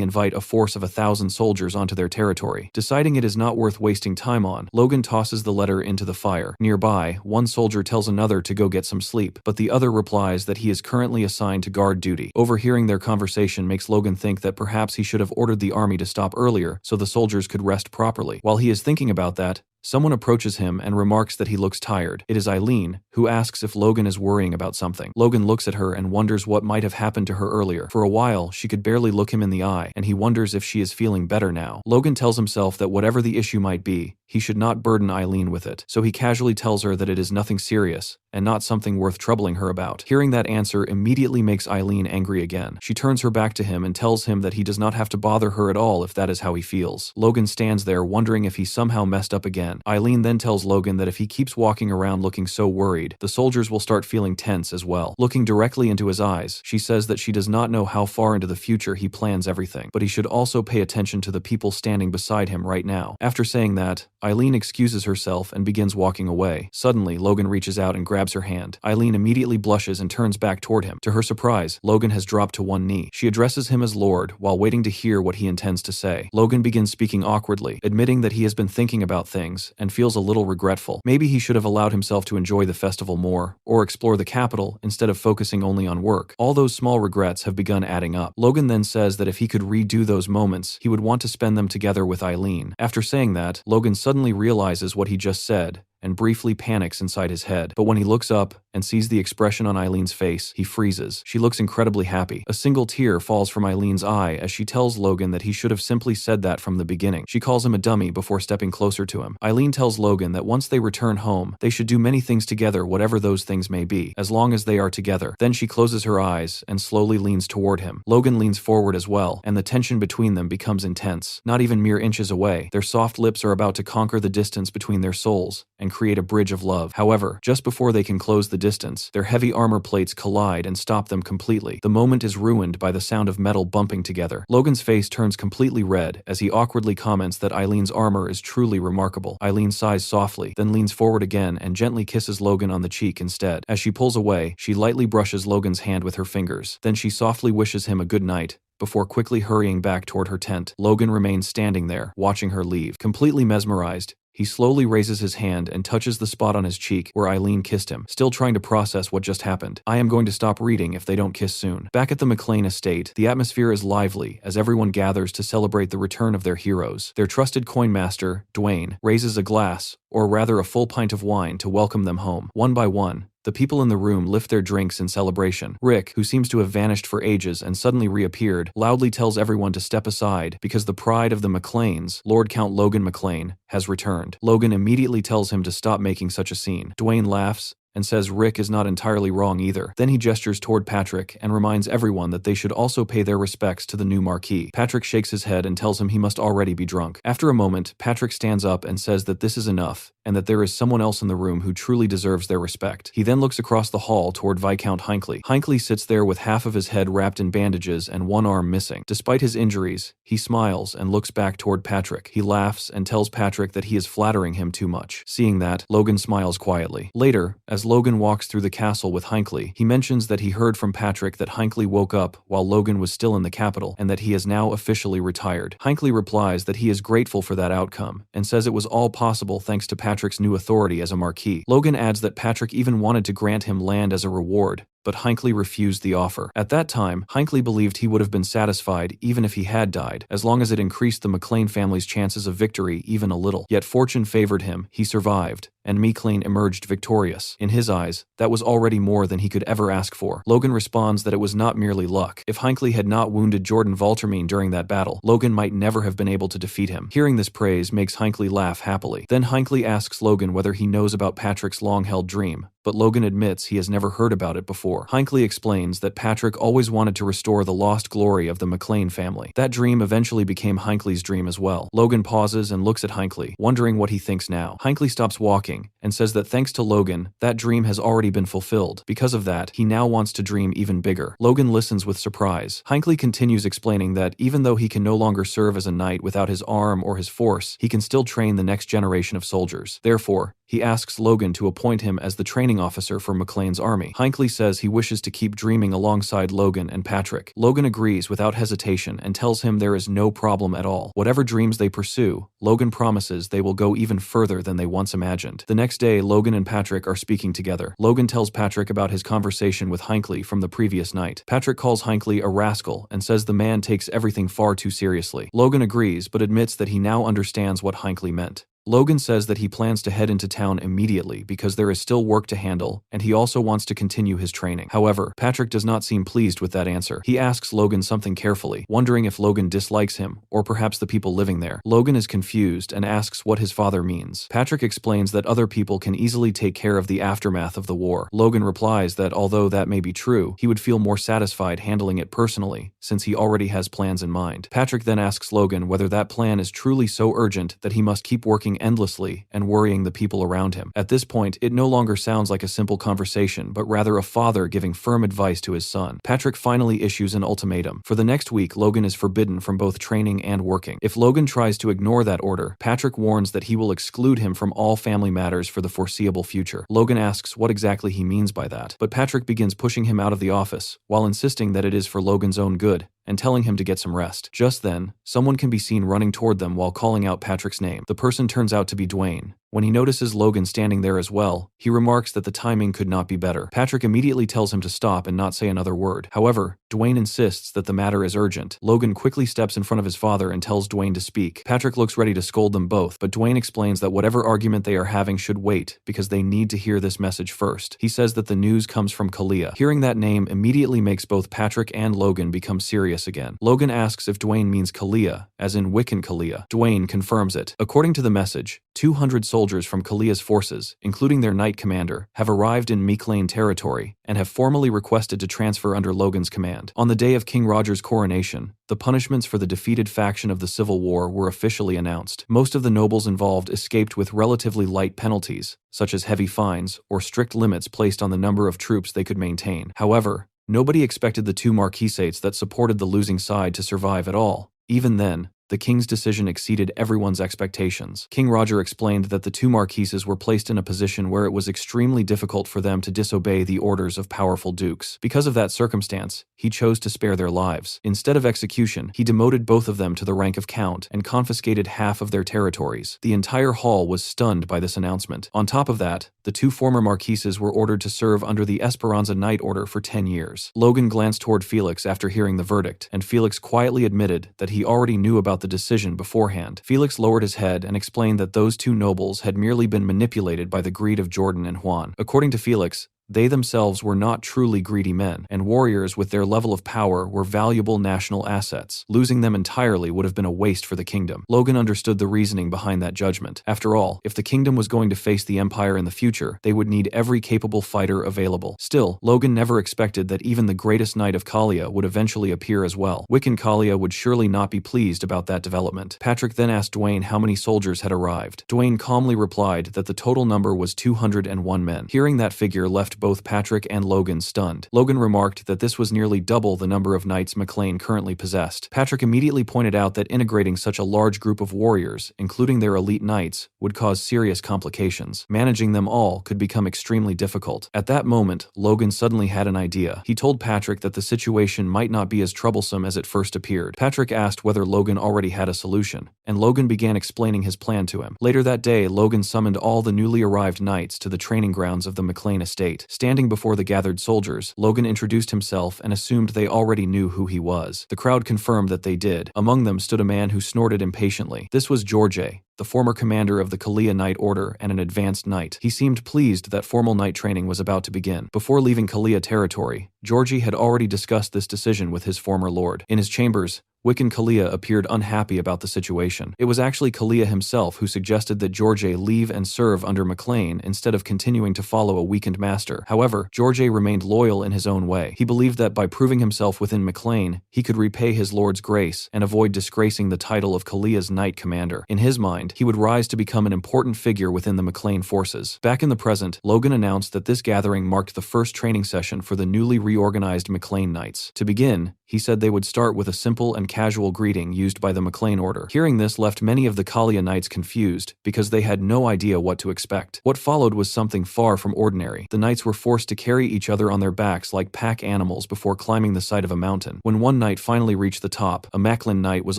Speaker 1: invite a force of 1,000 soldiers onto their territory? Deciding it is not worth wasting time on, Logan tosses the letter into the fire. Nearby, one soldier tells another to go get some sleep, but the other replies that he is currently assigned to guard duty. Overhearing their conversation makes Logan think that perhaps he should have ordered the army to stop earlier so the soldiers could rest properly. While he is thinking about that, someone approaches him and remarks that he looks tired. It is Eileen, who asks if Logan is worrying about something. Logan looks at her and wonders what might have happened to her earlier. For a while, she could barely look him in the eye, and he wonders if she is feeling better now. Logan tells himself that whatever the issue might be, he should not burden Eileen with it, so he casually tells her that it is nothing serious and not something worth troubling her about. Hearing that answer immediately makes Eileen angry again. She turns her back to him and tells him that he does not have to bother her at all if that is how he feels. Logan stands there wondering if he somehow messed up again. Eileen then tells Logan that if he keeps walking around looking so worried, the soldiers will start feeling tense as well. Looking directly into his eyes, she says that she does not know how far into the future he plans everything, but he should also pay attention to the people standing beside him right now. After saying that, Eileen excuses herself and begins walking away. Suddenly, Logan reaches out and grabs her hand. Eileen immediately blushes and turns back toward him. To her surprise, Logan has dropped to one knee. She addresses him as Lord while waiting to hear what he intends to say. Logan begins speaking awkwardly, admitting that he has been thinking about things and feels a little regretful. Maybe he should have allowed himself to enjoy the festival more, or explore the capital instead of focusing only on work. All those small regrets have begun adding up. Logan then says that if he could redo those moments, he would want to spend them together with Eileen. After saying that, Logan suddenly realizes what he just said and briefly panics inside his head. But when he looks up and sees the expression on Eileen's face, he freezes. She looks incredibly happy. A single tear falls from Eileen's eye as she tells Logan that he should have simply said that from the beginning. She calls him a dummy before stepping closer to him. Eileen tells Logan that once they return home, they should do many things together, whatever those things may be, as long as they are together. Then she closes her eyes and slowly leans toward him. Logan leans forward as well, and the tension between them becomes intense. Not even mere inches away, their soft lips are about to conquer the distance between their souls and create a bridge of love. However, just before they can close the distance, their heavy armor plates collide and stop them completely. The moment is ruined by the sound of metal bumping together. Logan's face turns completely red as he awkwardly comments that Eileen's armor is truly remarkable. Eileen sighs softly, then leans forward again and gently kisses Logan on the cheek instead. As she pulls away, she lightly brushes Logan's hand with her fingers. Then she softly wishes him a good night before quickly hurrying back toward her tent. Logan remains standing there, watching her leave. Completely mesmerized, he slowly raises his hand and touches the spot on his cheek where Eileen kissed him, still trying to process what just happened. I am going to stop reading if they don't kiss soon. Back at the McLean estate, the atmosphere is lively as everyone gathers to celebrate the return of their heroes. Their trusted coin master, Dwayne, raises a glass, or rather a full pint of wine, to welcome them home. One by one, the people in the room lift their drinks in celebration. Rick, who seems to have vanished for ages and suddenly reappeared, loudly tells everyone to step aside because the pride of the McLeans, Lord Count Logan McLean, has returned. Logan immediately tells him to stop making such a scene. Dwayne laughs and says Rick is not entirely wrong either. Then he gestures toward Patrick and reminds everyone that they should also pay their respects to the new Marquis. Patrick shakes his head and tells him he must already be drunk. After a moment, Patrick stands up and says that this is enough and that there is someone else in the room who truly deserves their respect. He then looks across the hall toward Viscount Hinckley. Hinckley sits there with half of his head wrapped in bandages and one arm missing. Despite his injuries, he smiles and looks back toward Patrick. He laughs and tells Patrick that he is flattering him too much. Seeing that, Logan smiles quietly. Later, as Logan walks through the castle with Hinckley, he mentions that he heard from Patrick that Hinckley woke up while Logan was still in the capital and that he is now officially retired. Hinckley replies that he is grateful for that outcome and says it was all possible thanks to Patrick's new authority as a marquis. Logan adds that Patrick even wanted to grant him land as a reward, but Hinckley refused the offer. At that time, Hinckley believed he would have been satisfied even if he had died, as long as it increased the McLean family's chances of victory even a little. Yet fortune favored him, he survived, and McLean emerged victorious. In his eyes, that was already more than he could ever ask for. Logan responds that it was not merely luck. If Hinckley had not wounded Jordan Valtermine during that battle, Logan might never have been able to defeat him. Hearing this praise makes Hinckley laugh happily. Then Hinckley asks Logan whether he knows about Patrick's long-held dream, but Logan admits he has never heard about it before. Hinckley explains that Patrick always wanted to restore the lost glory of the McLean family. That dream eventually became Hinckley's dream as well. Logan pauses and looks at Hinckley, wondering what he thinks now. Hinckley stops walking and says that thanks to Logan, that dream has already been fulfilled. Because of that, he now wants to dream even bigger. Logan listens with surprise. Hinckley continues explaining that even though he can no longer serve as a knight without his arm or his force, he can still train the next generation of soldiers. Therefore, he asks Logan to appoint him as the training officer for McLean's army. Hinckley says he wishes to keep dreaming alongside Logan and Patrick. Logan agrees without hesitation and tells him there is no problem at all. Whatever dreams they pursue, Logan promises they will go even further than they once imagined. The next day, Logan and Patrick are speaking together. Logan tells Patrick about his conversation with Hinckley from the previous night. Patrick calls Hinckley a rascal and says the man takes everything far too seriously. Logan agrees but admits that he now understands what Hinckley meant. Logan says that he plans to head into town immediately because there is still work to handle, and he also wants to continue his training. However, Patrick does not seem pleased with that answer. He asks Logan something carefully, wondering if Logan dislikes him, or perhaps the people living there. Logan is confused and asks what his father means. Patrick explains that other people can easily take care of the aftermath of the war. Logan replies that although that may be true, he would feel more satisfied handling it personally, since he already has plans in mind. Patrick then asks Logan whether that plan is truly so urgent that he must keep working endlessly and worrying the people around him. At this point, it no longer sounds like a simple conversation, but rather a father giving firm advice to his son. Patrick finally issues an ultimatum. For the next week, Logan is forbidden from both training and working. If Logan tries to ignore that order, Patrick warns that he will exclude him from all family matters for the foreseeable future. Logan asks what exactly he means by that, but Patrick begins pushing him out of the office, while insisting that it is for Logan's own good, and telling him to get some rest. Just then, someone can be seen running toward them while calling out Patrick's name. The person turns out to be Dwayne. When he notices Logan standing there as well, he remarks that the timing could not be better. Patrick immediately tells him to stop and not say another word. However, Dwayne insists that the matter is urgent. Logan quickly steps in front of his father and tells Dwayne to speak. Patrick looks ready to scold them both, but Dwayne explains that whatever argument they are having should wait because they need to hear this message first. He says that the news comes from Kalia. Hearing that name immediately makes both Patrick and Logan become serious again. Logan asks if Dwayne means Kalia, as in Wiccan Kalia. Dwayne confirms it. According to the message, 200 soldiers from Kalia's forces, including their knight commander, have arrived in McLean territory and have formally requested to transfer under Logan's command. On the day of King Roger's coronation, the punishments for the defeated faction of the Civil War were officially announced. Most of the nobles involved escaped with relatively light penalties, such as heavy fines or strict limits placed on the number of troops they could maintain. However, nobody expected the two marquisates that supported the losing side to survive at all. Even then, the king's decision exceeded everyone's expectations. King Roger explained that the two marquises were placed in a position where it was extremely difficult for them to disobey the orders of powerful dukes. Because of that circumstance, he chose to spare their lives. Instead of execution, he demoted both of them to the rank of count and confiscated half of their territories. The entire hall was stunned by this announcement. On top of that, the two former marquises were ordered to serve under the Esperanza Knight Order for 10 years. Logan glanced toward Felix after hearing the verdict, and Felix quietly admitted that he already knew about the decision beforehand. Felix lowered his head and explained that those two nobles had merely been manipulated by the greed of Jordan and Juan. According to Felix, They themselves were not truly greedy men, and warriors with their level of power were valuable national assets. Losing them entirely would have been a waste for the kingdom. Logan understood the reasoning behind that judgment. After all, if the kingdom was going to face the Empire in the future, they would need every capable fighter available. Still, Logan never expected that even the greatest knight of Kalia would eventually appear as well. Wiccan Kalia would surely not be pleased about that development. Patrick then asked Dwayne how many soldiers had arrived. Dwayne calmly replied that the total number was 201 men. Hearing that figure left both Patrick and Logan stunned. Logan remarked that this was nearly double the number of knights McLean currently possessed. Patrick immediately pointed out that integrating such a large group of warriors, including their elite knights, would cause serious complications. Managing them all could become extremely difficult. At that moment, Logan suddenly had an idea. He told Patrick that the situation might not be as troublesome as it first appeared. Patrick asked whether Logan already had a solution, and Logan began explaining his plan to him. Later that day, Logan summoned all the newly arrived knights to the training grounds of the McLean estate. Standing before the gathered soldiers, Logan introduced himself and assumed they already knew who he was. The crowd confirmed that they did. Among them stood a man who snorted impatiently. This was George, the former commander of the Kalia Knight Order and an advanced knight. He seemed pleased that formal knight training was about to begin. Before leaving Kalia territory, Georgie had already discussed this decision with his former lord. In his chambers, Wiccan Kalia appeared unhappy about the situation. It was actually Kalia himself who suggested that George leave and serve under McLean instead of continuing to follow a weakened master. However, George remained loyal in his own way. He believed that by proving himself within McLean, he could repay his lord's grace and avoid disgracing the title of Kalia's knight commander. In his mind, he would rise to become an important figure within the McLean forces. Back in the present, Logan announced that this gathering marked the first training session for the newly reorganized McLean Knights. To begin, he said they would start with a simple and casual greeting used by the McLean Order. Hearing this left many of the Kalia Knights confused because they had no idea what to expect. What followed was something far from ordinary. The knights were forced to carry each other on their backs like pack animals before climbing the side of a mountain. When one knight finally reached the top, a Macklin knight was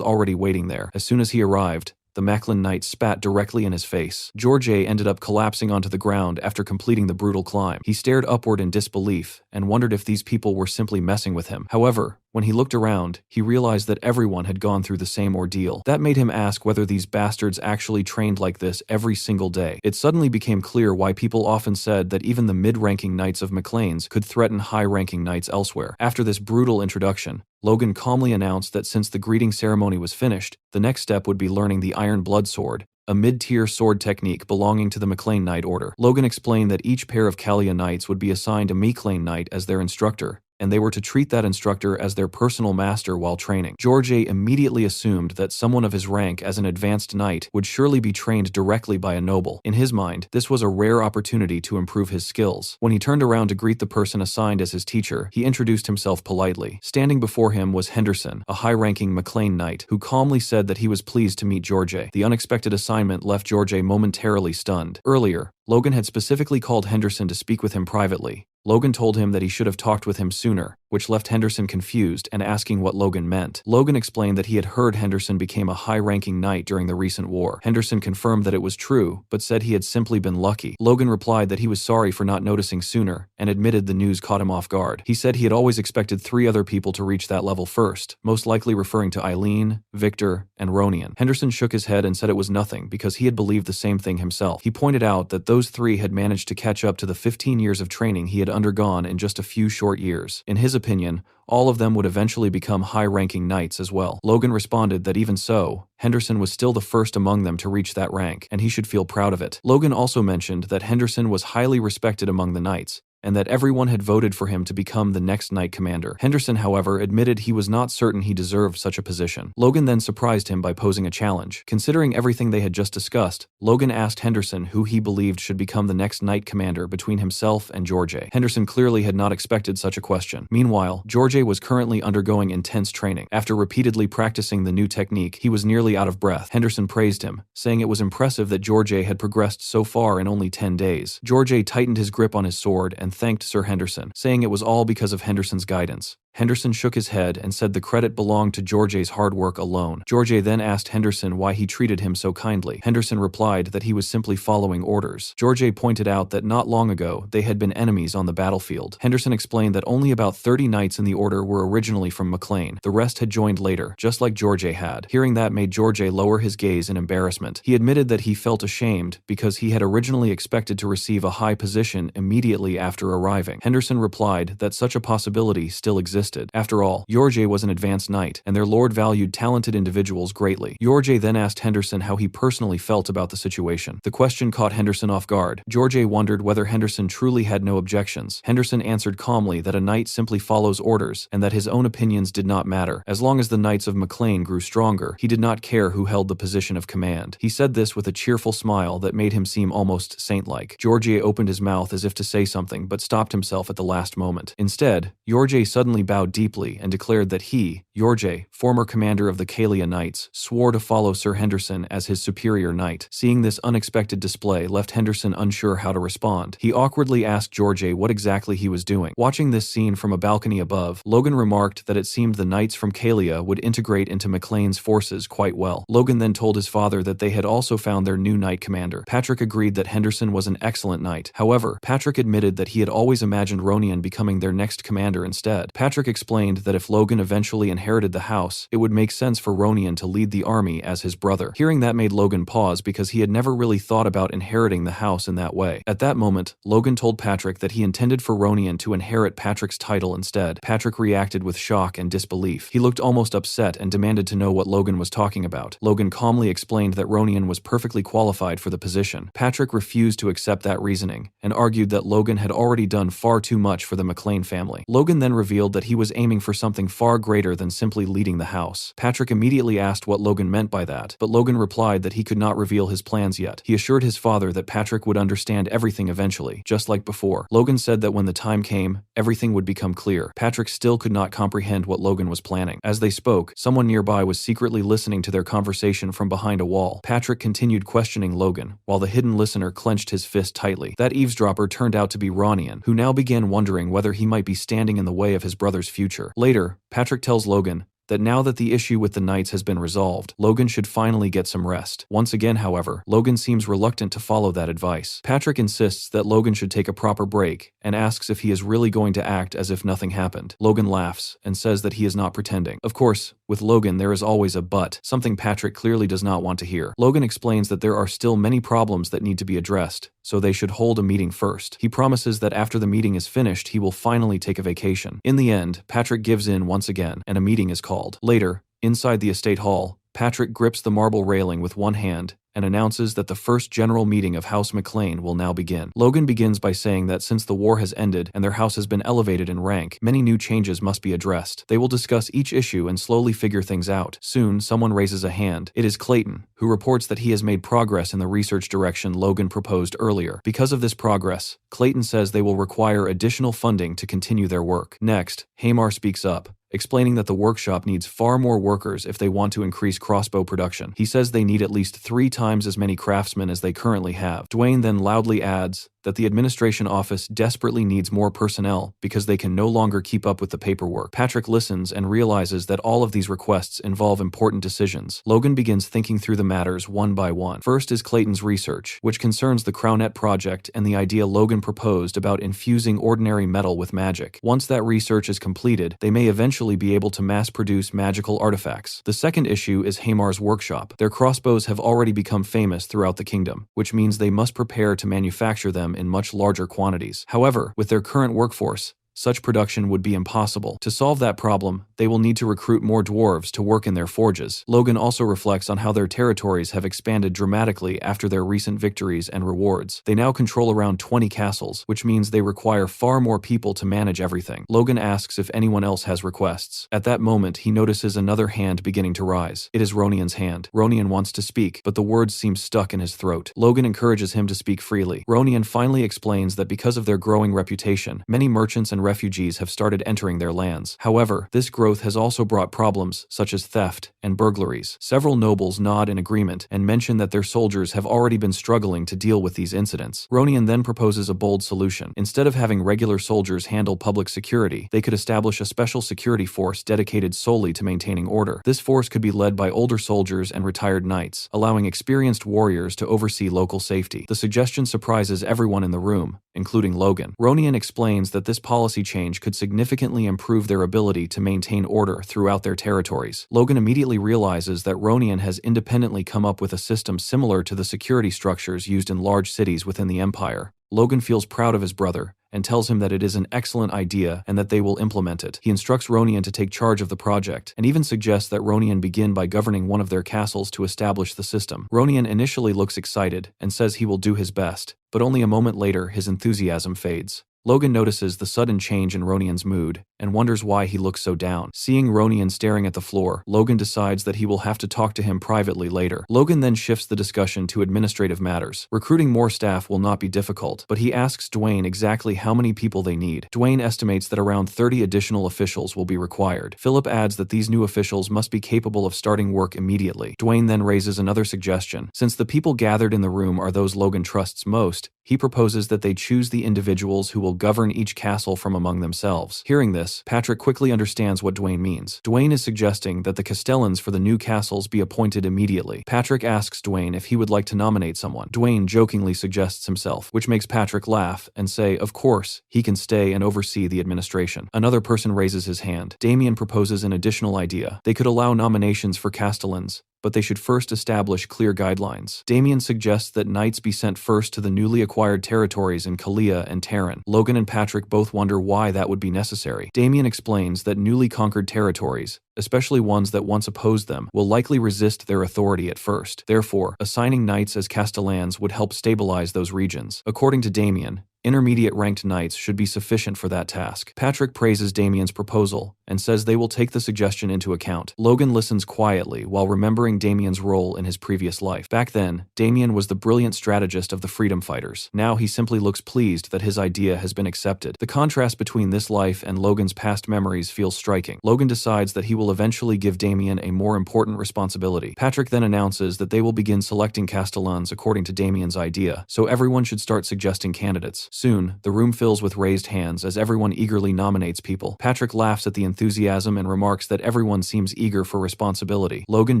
Speaker 1: already waiting there. As soon as he arrived, the Macklin knight spat directly in his face. George ended up collapsing onto the ground after completing the brutal climb. He stared upward in disbelief and wondered if these people were simply messing with him. However, when he looked around, he realized that everyone had gone through the same ordeal. That made him ask whether these bastards actually trained like this every single day. It suddenly became clear why people often said that even the mid-ranking knights of McLean's could threaten high-ranking knights elsewhere. After this brutal introduction, Logan calmly announced that since the greeting ceremony was finished, the next step would be learning the Iron Blood Sword, a mid-tier sword technique belonging to the McLean Knight Order. Logan explained that each pair of Kalia Knights would be assigned a McLean Knight as their instructor, and they were to treat that instructor as their personal master while training. George immediately assumed that someone of his rank as an advanced knight would surely be trained directly by a noble. In his mind, this was a rare opportunity to improve his skills. When he turned around to greet the person assigned as his teacher, he introduced himself politely. Standing before him was Henderson, a high-ranking McLean knight, who calmly said that he was pleased to meet George. The unexpected assignment left George momentarily stunned. Earlier, Logan had specifically called Henderson to speak with him privately. Logan told him that he should have talked with him sooner, which left Henderson confused and asking what Logan meant. Logan explained that he had heard Henderson became a high-ranking knight during the recent war. Henderson confirmed that it was true, but said he had simply been lucky. Logan replied that he was sorry for not noticing sooner, and admitted the news caught him off guard. He said he had always expected 3 other people to reach that level first, most likely referring to Eileen, Victor, and Ronian. Henderson shook his head and said it was nothing because he had believed the same thing himself. He pointed out that those 3 had managed to catch up to the 15 years of training he had undergone in just a few short years. In his opinion, all of them would eventually become high-ranking knights as well. Logan responded that even so, Henderson was still the first among them to reach that rank, and he should feel proud of it. Logan also mentioned that Henderson was highly respected among the knights, and that everyone had voted for him to become the next knight commander. Henderson, however, admitted he was not certain he deserved such a position. Logan then surprised him by posing a challenge. Considering everything they had just discussed, Logan asked Henderson who he believed should become the next knight commander between himself and George. Henderson clearly had not expected such a question. Meanwhile, George was currently undergoing intense training. After repeatedly practicing the new technique, he was nearly out of breath. Henderson praised him, saying it was impressive that George had progressed so far in only 10 days. George tightened his grip on his sword and thanked Sir Henderson, saying it was all because of Henderson's guidance. Henderson shook his head and said the credit belonged to George's hard work alone. George then asked Henderson why he treated him so kindly. Henderson replied that he was simply following orders. George pointed out that not long ago they had been enemies on the battlefield. Henderson explained that only about 30 knights in the order were originally from McLean. The rest had joined later, just like George had. Hearing that made George lower his gaze in embarrassment. He admitted that he felt ashamed because he had originally expected to receive a high position immediately after arriving. Henderson replied that such a possibility still existed. After all, George was an advanced knight, and their lord valued talented individuals greatly. George then asked Henderson how he personally felt about the situation. The question caught Henderson off guard. George wondered whether Henderson truly had no objections. Henderson answered calmly that a knight simply follows orders, and that his own opinions did not matter. As long as the knights of McLean grew stronger, he did not care who held the position of command. He said this with a cheerful smile that made him seem almost saint-like. George opened his mouth as if to say something, but stopped himself at the last moment. Instead, George suddenly bowed deeply and declared that he, George, former commander of the Kalia Knights, swore to follow Sir Henderson as his superior knight. Seeing this unexpected display left Henderson unsure how to respond. He awkwardly asked George what exactly he was doing. Watching this scene from a balcony above, Logan remarked that it seemed the knights from Kalia would integrate into McLean's forces quite well. Logan then told his father that they had also found their new knight commander. Patrick agreed that Henderson was an excellent knight. However, Patrick admitted that he had always imagined Ronian becoming their next commander instead. Patrick explained that if Logan eventually inherited the house, it would make sense for Ronian to lead the army as his brother. Hearing that made Logan pause because he had never really thought about inheriting the house in that way. At that moment, Logan told Patrick that he intended for Ronian to inherit Patrick's title instead. Patrick reacted with shock and disbelief. He looked almost upset and demanded to know what Logan was talking about. Logan calmly explained that Ronian was perfectly qualified for the position. Patrick refused to accept that reasoning and argued that Logan had already done far too much for the McLean family. Logan then revealed that he was aiming for something far greater than simply leading the house. Patrick immediately asked what Logan meant by that, but Logan replied that he could not reveal his plans yet. He assured his father that Patrick would understand everything eventually, just like before. Logan said that when the time came, everything would become clear. Patrick still could not comprehend what Logan was planning. As they spoke, someone nearby was secretly listening to their conversation from behind a wall. Patrick continued questioning Logan, while the hidden listener clenched his fist tightly. That eavesdropper turned out to be Ronian, who now began wondering whether he might be standing in the way of his brother's future. Later, Patrick tells Logan that now that the issue with the knights has been resolved, Logan should finally get some rest. Once again, however, Logan seems reluctant to follow that advice. Patrick insists that Logan should take a proper break and asks if he is really going to act as if nothing happened. Logan laughs and says that he is not pretending. Of course, with Logan there is always a but, something Patrick clearly does not want to hear. Logan explains that there are still many problems that need to be addressed, so they should hold a meeting first. He promises that after the meeting is finished, he will finally take a vacation. In the end, Patrick gives in once again, and a meeting is called. Later, inside the estate hall, Patrick grips the marble railing with one hand and announces that the first general meeting of House McLean will now begin. Logan begins by saying that since the war has ended and their house has been elevated in rank, many new changes must be addressed. They will discuss each issue and slowly figure things out. Soon, someone raises a hand. It is Clayton, who reports that he has made progress in the research direction Logan proposed earlier. Because of this progress, Clayton says they will require additional funding to continue their work. Next, Hamar speaks up, explaining that the workshop needs far more workers if they want to increase crossbow production. He says they need at least 3 times as many craftsmen as they currently have. Dwayne then loudly adds that the administration office desperately needs more personnel because they can no longer keep up with the paperwork. Patrick listens and realizes that all of these requests involve important decisions. Logan begins thinking through the matters one by one. First is Clayton's research, which concerns the Crownet project and the idea Logan proposed about infusing ordinary metal with magic. Once that research is completed, they may eventually be able to mass-produce magical artifacts. The second issue is Hamar's workshop. Their crossbows have already become famous throughout the kingdom, which means they must prepare to manufacture them in much larger quantities. However, with their current workforce, such production would be impossible. To solve that problem, they will need to recruit more dwarves to work in their forges. Logan also reflects on how their territories have expanded dramatically after their recent victories and rewards. They now control around 20 castles, which means they require far more people to manage everything. Logan asks if anyone else has requests. At that moment, he notices another hand beginning to rise. It is Ronian's hand. Ronian wants to speak, but the words seem stuck in his throat. Logan encourages him to speak freely. Ronian finally explains that because of their growing reputation, many merchants and refugees have started entering their lands. However, this growth growth has also brought problems such as theft and burglaries. Several nobles nod in agreement and mention that their soldiers have already been struggling to deal with these incidents. Ronian then proposes a bold solution. Instead of having regular soldiers handle public security, they could establish a special security force dedicated solely to maintaining order. This force could be led by older soldiers and retired knights, allowing experienced warriors to oversee local safety. The suggestion surprises everyone in the room, including Logan. Ronian explains that this policy change could significantly improve their ability to maintain order throughout their territories. Logan immediately realizes that Ronian has independently come up with a system similar to the security structures used in large cities within the Empire. Logan feels proud of his brother and tells him that it is an excellent idea and that they will implement it. He instructs Ronian to take charge of the project and even suggests that Ronian begin by governing one of their castles to establish the system. Ronian initially looks excited and says he will do his best, but only a moment later his enthusiasm fades. Logan notices the sudden change in Ronian's mood and wonders why he looks so down. Seeing Ronian staring at the floor, Logan decides that he will have to talk to him privately later. Logan then shifts the discussion to administrative matters. Recruiting more staff will not be difficult, but he asks Dwayne exactly how many people they need. Dwayne estimates that around 30 additional officials will be required. Philip adds that these new officials must be capable of starting work immediately. Dwayne then raises another suggestion. Since the people gathered in the room are those Logan trusts most, he proposes that they choose the individuals who will govern each castle from among themselves. Hearing this, Patrick quickly understands what Dwayne means. Dwayne is suggesting that the castellans for the new castles be appointed immediately. Patrick asks Dwayne if he would like to nominate someone. Dwayne jokingly suggests himself, which makes Patrick laugh and say, of course, he can stay and oversee the administration. Another person raises his hand. Damien proposes an additional idea. They could allow nominations for castellans, but they should first establish clear guidelines. Damien suggests that knights be sent first to the newly acquired territories in Kalia and Terran. Logan and Patrick both wonder why that would be necessary. Damien explains that newly conquered territories, especially ones that once opposed them, will likely resist their authority at first. Therefore, assigning knights as castellans would help stabilize those regions. According to Damien, intermediate ranked knights should be sufficient for that task. Patrick praises Damien's proposal and says they will take the suggestion into account. Logan listens quietly while remembering Damien's role in his previous life. Back then, Damien was the brilliant strategist of the freedom fighters. Now he simply looks pleased that his idea has been accepted. The contrast between this life and Logan's past memories feels striking. Logan decides that he will eventually give Damien a more important responsibility. Patrick then announces that they will begin selecting castellans according to Damien's idea, so everyone should start suggesting candidates. Soon, the room fills with raised hands as everyone eagerly nominates people. Patrick laughs at the enthusiasm and remarks that everyone seems eager for responsibility. Logan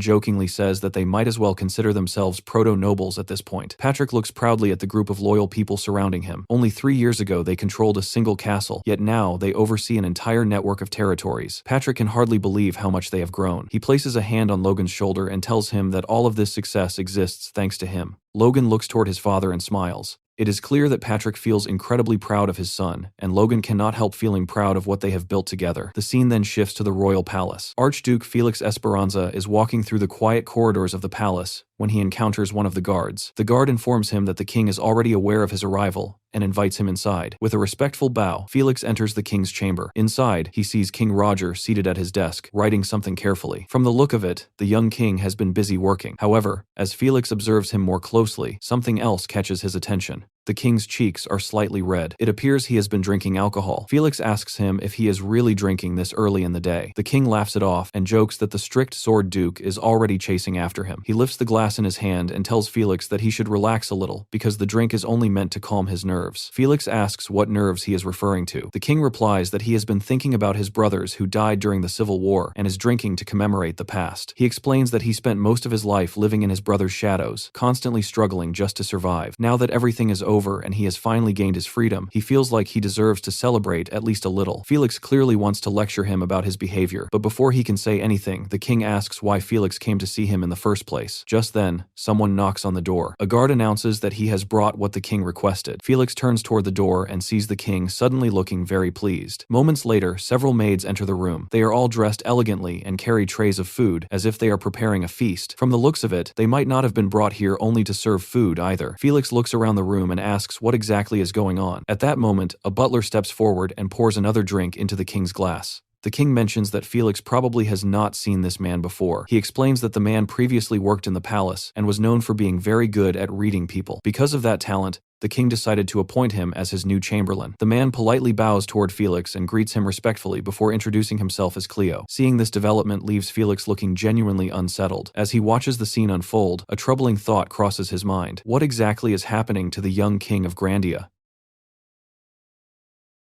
Speaker 1: jokingly says that they might as well consider themselves proto-nobles at this point. Patrick looks proudly at the group of loyal people surrounding him. Only 3 years ago they controlled a single castle, yet now they oversee an entire network of territories. Patrick can hardly believe how much they have grown. He places a hand on Logan's shoulder and tells him that all of this success exists thanks to him. Logan looks toward his father and smiles. It is clear that Patrick feels incredibly proud of his son, and Logan cannot help feeling proud of what they have built together. The scene then shifts to the royal palace. Archduke Felix Esperanza is walking through the quiet corridors of the palace when he encounters one of the guards. The guard informs him that the king is already aware of his arrival and invites him inside. With a respectful bow, Felix enters the king's chamber. Inside, he sees King Roger seated at his desk, writing something carefully. From the look of it, the young king has been busy working. However, as Felix observes him more closely, something else catches his attention. The king's cheeks are slightly red. It appears he has been drinking alcohol. Felix asks him if he is really drinking this early in the day. The king laughs it off and jokes that the strict sword duke is already chasing after him. He lifts the glass in his hand and tells Felix that he should relax a little because the drink is only meant to calm his nerves. Felix asks what nerves he is referring to. The king replies that he has been thinking about his brothers who died during the Civil War and is drinking to commemorate the past. He explains that he spent most of his life living in his brother's shadows, constantly struggling just to survive. Now that everything is over and he has finally gained his freedom, he feels like he deserves to celebrate at least a little. Felix clearly wants to lecture him about his behavior, but before he can say anything, the king asks why Felix came to see him in the first place. Just then, someone knocks on the door. A guard announces that he has brought what the king requested. Felix turns toward the door and sees the king suddenly looking very pleased. Moments later, several maids enter the room. They are all dressed elegantly and carry trays of food, as if they are preparing a feast. From the looks of it, they might not have been brought here only to serve food either. Felix looks around the room and asks what exactly is going on. At that moment, a butler steps forward and pours another drink into the king's glass. The king mentions that Felix probably has not seen this man before. He explains that the man previously worked in the palace and was known for being very good at reading people. Because of that talent, the king decided to appoint him as his new chamberlain. The man politely bows toward Felix and greets him respectfully before introducing himself as Cleo. Seeing this development leaves Felix looking genuinely unsettled. As he watches the scene unfold, a troubling thought crosses his mind. What exactly is happening to the young king of Grandia?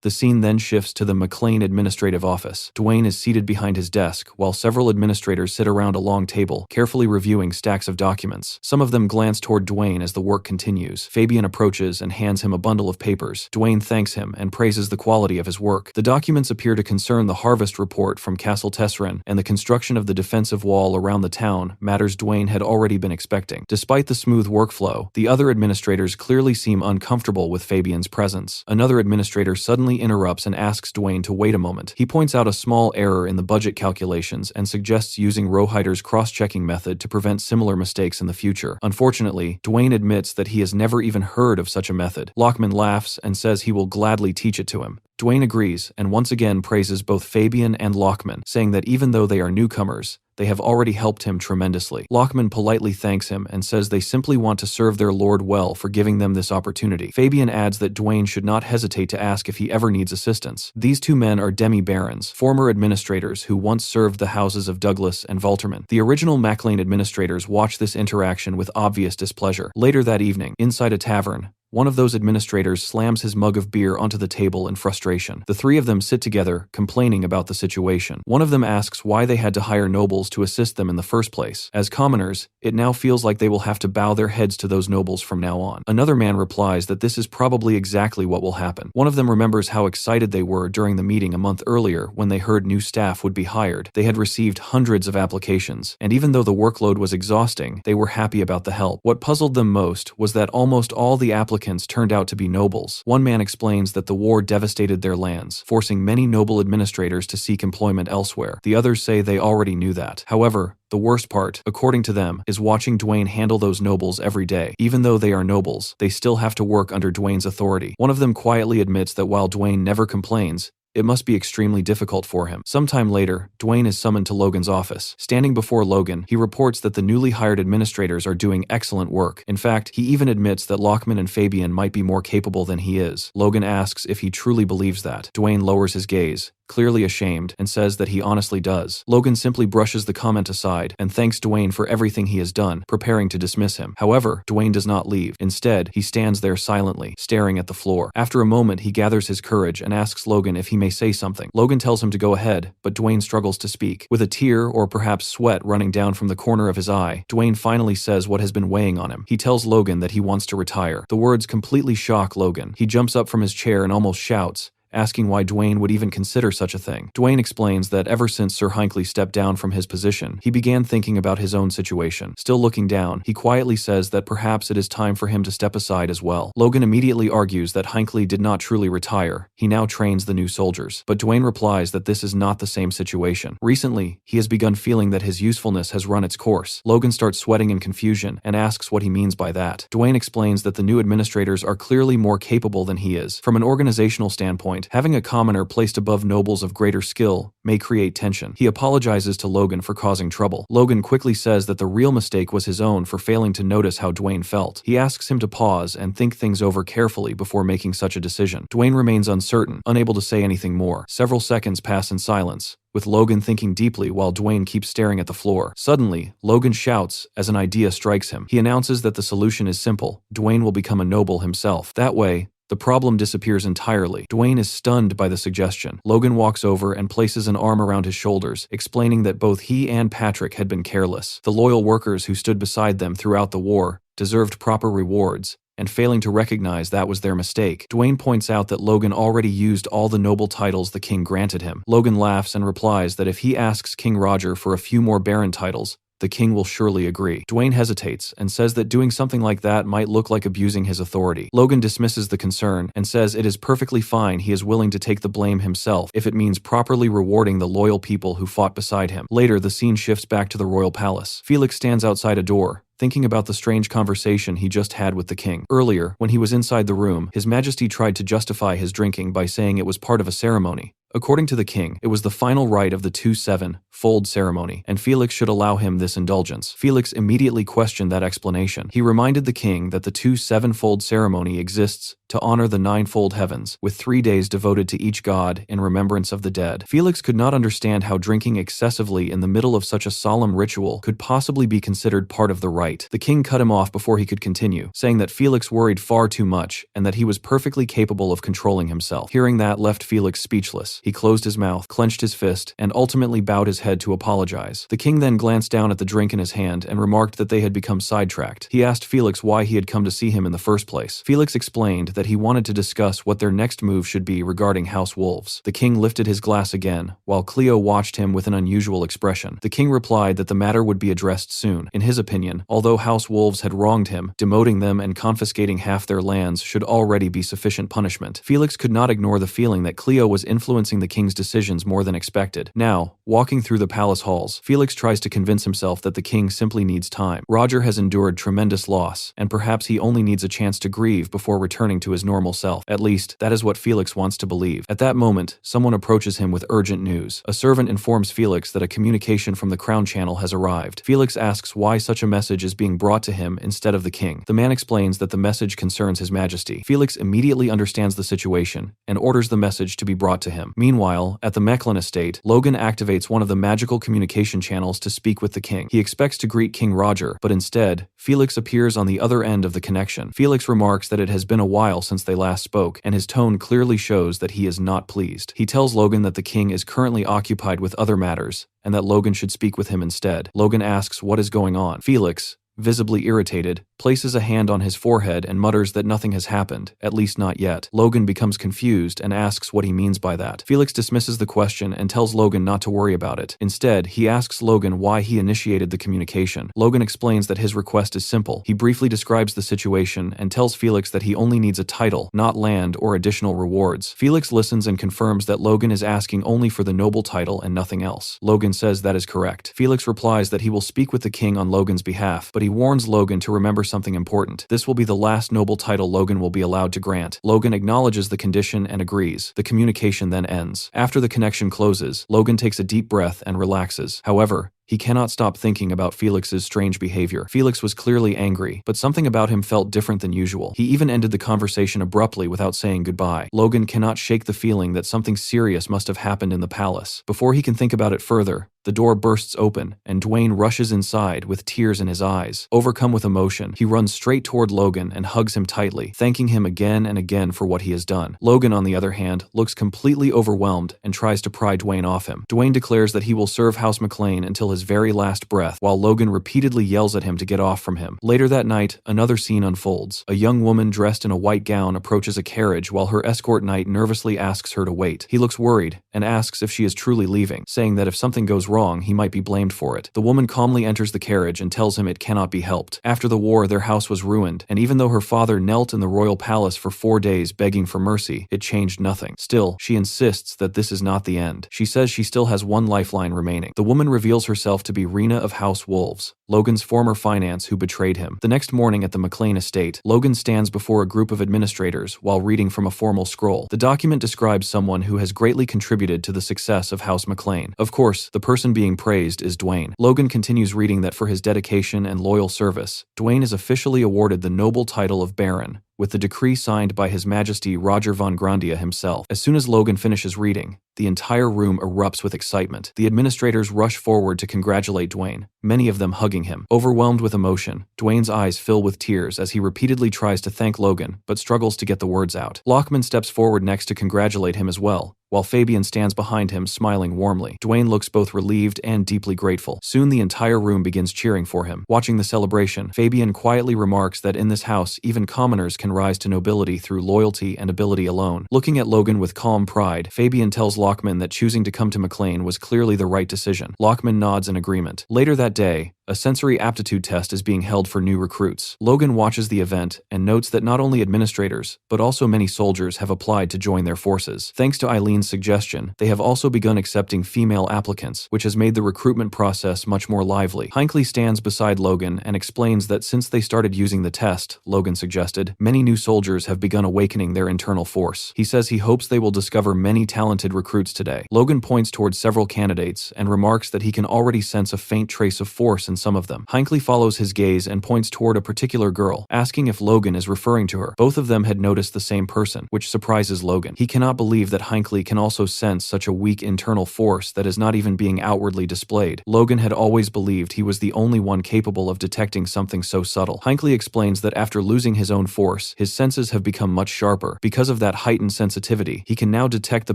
Speaker 1: The scene then shifts to the McLean administrative office. Dwayne is seated behind his desk, while several administrators sit around a long table, carefully reviewing stacks of documents. Some of them glance toward Dwayne as the work continues. Fabian approaches and hands him a bundle of papers. Dwayne thanks him and praises the quality of his work. The documents appear to concern the harvest report from Castle Tesserin and the construction of the defensive wall around the town, matters Dwayne had already been expecting. Despite the smooth workflow, the other administrators clearly seem uncomfortable with Fabian's presence. Another administrator suddenly interrupts and asks Dwayne to wait a moment. He points out a small error in the budget calculations and suggests using Rohiter's cross-checking method to prevent similar mistakes in the future. Unfortunately, Dwayne admits that he has never even heard of such a method. Lockman laughs and says he will gladly teach it to him. Dwayne agrees and once again praises both Fabian and Lockman, saying that even though they are newcomers, they have already helped him tremendously. Lockman politely thanks him and says they simply want to serve their lord well for giving them this opportunity. Fabian adds that Dwayne should not hesitate to ask if he ever needs assistance. These two men are demi-barons, former administrators who once served the houses of Douglas and Valterman. The original MacLean administrators watch this interaction with obvious displeasure. Later that evening, inside a tavern, one of those administrators slams his mug of beer onto the table in frustration. The three of them sit together, complaining about the situation. One of them asks why they had to hire nobles to assist them in the first place. As commoners, it now feels like they will have to bow their heads to those nobles from now on. Another man replies that this is probably exactly what will happen. One of them remembers how excited they were during the meeting a month earlier when they heard new staff would be hired. They had received hundreds of applications, and even though the workload was exhausting, they were happy about the help. What puzzled them most was that almost all the applicants turned out to be nobles. One man explains that the war devastated their lands, forcing many noble administrators to seek employment elsewhere. The others say they already knew that. However, the worst part, according to them, is watching Dwayne handle those nobles every day. Even though they are nobles, they still have to work under Dwayne's authority. One of them quietly admits that while Dwayne never complains, it must be extremely difficult for him. Sometime later, Dwayne is summoned to Logan's office. Standing before Logan, he reports that the newly hired administrators are doing excellent work. In fact, he even admits that Lockman and Fabian might be more capable than he is. Logan asks if he truly believes that. Dwayne lowers his gaze, clearly ashamed, and says that he honestly does. Logan simply brushes the comment aside and thanks Dwayne for everything he has done, preparing to dismiss him. However, Dwayne does not leave. Instead, he stands there silently, staring at the floor. After a moment, he gathers his courage and asks Logan if he may say something. Logan tells him to go ahead, but Dwayne struggles to speak. With a tear or perhaps sweat running down from the corner of his eye, Dwayne finally says what has been weighing on him. He tells Logan that he wants to retire. The words completely shock Logan. He jumps up from his chair and almost shouts, asking why Dwayne would even consider such a thing. Dwayne explains that ever since Sir Hinckley stepped down from his position, he began thinking about his own situation. Still looking down, he quietly says that perhaps it is time for him to step aside as well. Logan immediately argues that Hinckley did not truly retire. He now trains the new soldiers. But Dwayne replies that this is not the same situation. Recently, he has begun feeling that his usefulness has run its course. Logan starts sweating in confusion and asks what he means by that. Dwayne explains that the new administrators are clearly more capable than he is. From an organizational standpoint, having a commoner placed above nobles of greater skill may create tension. He apologizes to Logan for causing trouble. Logan quickly says that the real mistake was his own for failing to notice how Dwayne felt. He asks him to pause and think things over carefully before making such a decision. Dwayne remains uncertain, unable to say anything more. Several seconds pass in silence, with Logan thinking deeply while Dwayne keeps staring at the floor. Suddenly, Logan shouts as an idea strikes him. He announces that the solution is simple. Dwayne will become a noble himself. That way, the problem disappears entirely. Dwayne is stunned by the suggestion. Logan walks over and places an arm around his shoulders, explaining that both he and Patrick had been careless. The loyal workers who stood beside them throughout the war deserved proper rewards, and failing to recognize that was their mistake. Dwayne points out that Logan already used all the noble titles the king granted him. Logan laughs and replies that if he asks King Roger for a few more baron titles, the king will surely agree. Dwayne hesitates and says that doing something like that might look like abusing his authority. Logan dismisses the concern and says it is perfectly fine. He is willing to take the blame himself if it means properly rewarding the loyal people who fought beside him. Later, the scene shifts back to the royal palace. Felix stands outside a door, thinking about the strange conversation he just had with the king. Earlier, when he was inside the room, His Majesty tried to justify his drinking by saying it was part of a ceremony, According to the king, it was the final rite of the 2-7-fold ceremony, and Felix should allow him this indulgence. Felix immediately questioned that explanation. He reminded the king that the 2-7-fold ceremony exists to honor the 9-fold heavens, with 3 days devoted to each god in remembrance of the dead. Felix could not understand how drinking excessively in the middle of such a solemn ritual could possibly be considered part of the rite. The king cut him off before he could continue, saying that Felix worried far too much and that he was perfectly capable of controlling himself. Hearing that left Felix speechless. He closed his mouth, clenched his fist, and ultimately bowed his head to apologize. The king then glanced down at the drink in his hand and remarked that they had become sidetracked. He asked Felix why he had come to see him in the first place. Felix explained that he wanted to discuss what their next move should be regarding House Wolves. The king lifted his glass again, while Cleo watched him with an unusual expression. The king replied that the matter would be addressed soon. In his opinion, although House Wolves had wronged him, demoting them and confiscating half their lands should already be sufficient punishment. Felix could not ignore the feeling that Cleo was influencing the king's decisions more than expected. Now, walking through the palace halls, Felix tries to convince himself that the king simply needs time. Roger has endured tremendous loss, and perhaps he only needs a chance to grieve before returning to his normal self. At least, that is what Felix wants to believe. At that moment, someone approaches him with urgent news. A servant informs Felix that a communication from the Crown Channel has arrived. Felix asks why such a message is being brought to him instead of the king. The man explains that the message concerns His Majesty. Felix immediately understands the situation and orders the message to be brought to him. Meanwhile, at the Mechlin estate, Logan activates one of the magical communication channels to speak with the king. He expects to greet King Roger, but instead, Felix appears on the other end of the connection. Felix remarks that it has been a while since they last spoke, and his tone clearly shows that he is not pleased. He tells Logan that the king is currently occupied with other matters, and that Logan should speak with him instead. Logan asks what is going on. Felix, visibly irritated, places a hand on his forehead and mutters that nothing has happened, at least not yet. Logan becomes confused and asks what he means by that. Felix dismisses the question and tells Logan not to worry about it. Instead, he asks Logan why he initiated the communication. Logan explains that his request is simple. He briefly describes the situation and tells Felix that he only needs a title, not land or additional rewards. Felix listens and confirms that Logan is asking only for the noble title and nothing else. Logan says that is correct. Felix replies that he will speak with the king on Logan's behalf, but he warns Logan to remember something important. This will be the last noble title Logan will be allowed to grant. Logan acknowledges the condition and agrees. The communication then ends. After the connection closes, Logan takes a deep breath and relaxes. However, he cannot stop thinking about Felix's strange behavior. Felix was clearly angry, but something about him felt different than usual. He even ended the conversation abruptly without saying goodbye. Logan cannot shake the feeling that something serious must have happened in the palace. Before he can think about it further, the door bursts open, and Dwayne rushes inside with tears in his eyes. Overcome with emotion, he runs straight toward Logan and hugs him tightly, thanking him again and again for what he has done. Logan, on the other hand, looks completely overwhelmed and tries to pry Dwayne off him. Dwayne declares that he will serve House McLean until his very last breath, while Logan repeatedly yells at him to get off from him. Later that night, another scene unfolds. A young woman dressed in a white gown approaches a carriage while her escort knight nervously asks her to wait. He looks worried and asks if she is truly leaving, saying that if something goes wrong, he might be blamed for it. The woman calmly enters the carriage and tells him it cannot be helped. After the war, their house was ruined, and even though her father knelt in the royal palace for 4 days begging for mercy, it changed nothing. Still, she insists that this is not the end. She says she still has one lifeline remaining. The woman reveals herself to be Rena of House Wolves, Logan's former finance who betrayed him. The next morning at the McLean estate, Logan stands before a group of administrators while reading from a formal scroll. The document describes someone who has greatly contributed to the success of House McLean. Of course, the person being praised is Dwayne. Logan continues reading that for his dedication and loyal service, Dwayne is officially awarded the noble title of Baron, with the decree signed by His Majesty Roger von Grandia himself. As soon as Logan finishes reading, the entire room erupts with excitement. The administrators rush forward to congratulate Dwayne, many of them hugging him. Overwhelmed with emotion, Dwayne's eyes fill with tears as he repeatedly tries to thank Logan, but struggles to get the words out. Lockman steps forward next to congratulate him as well, while Fabian stands behind him smiling warmly. Dwayne looks both relieved and deeply grateful. Soon the entire room begins cheering for him. Watching the celebration, Fabian quietly remarks that in this house, even commoners can rise to nobility through loyalty and ability alone. Looking at Logan with calm pride, Fabian tells Lockman that choosing to come to McLean was clearly the right decision. Lockman nods in agreement. Later that day, A sensory aptitude test is being held for new recruits. Logan watches the event and notes that not only administrators, but also many soldiers have applied to join their forces. Thanks to Eileen's suggestion, they have also begun accepting female applicants, which has made the recruitment process much more lively. Hinckley stands beside Logan and explains that since they started using the test, Logan suggested, many new soldiers have begun awakening their internal force. He says he hopes they will discover many talented recruits today. Logan points towards several candidates and remarks that he can already sense a faint trace of force in some of them. Hinckley follows his gaze and points toward a particular girl, asking if Logan is referring to her. Both of them had noticed the same person, which surprises Logan. He cannot believe that Hinckley can also sense such a weak internal force that is not even being outwardly displayed. Logan had always believed he was the only one capable of detecting something so subtle. Hinckley explains that after losing his own force, his senses have become much sharper. Because of that heightened sensitivity, he can now detect the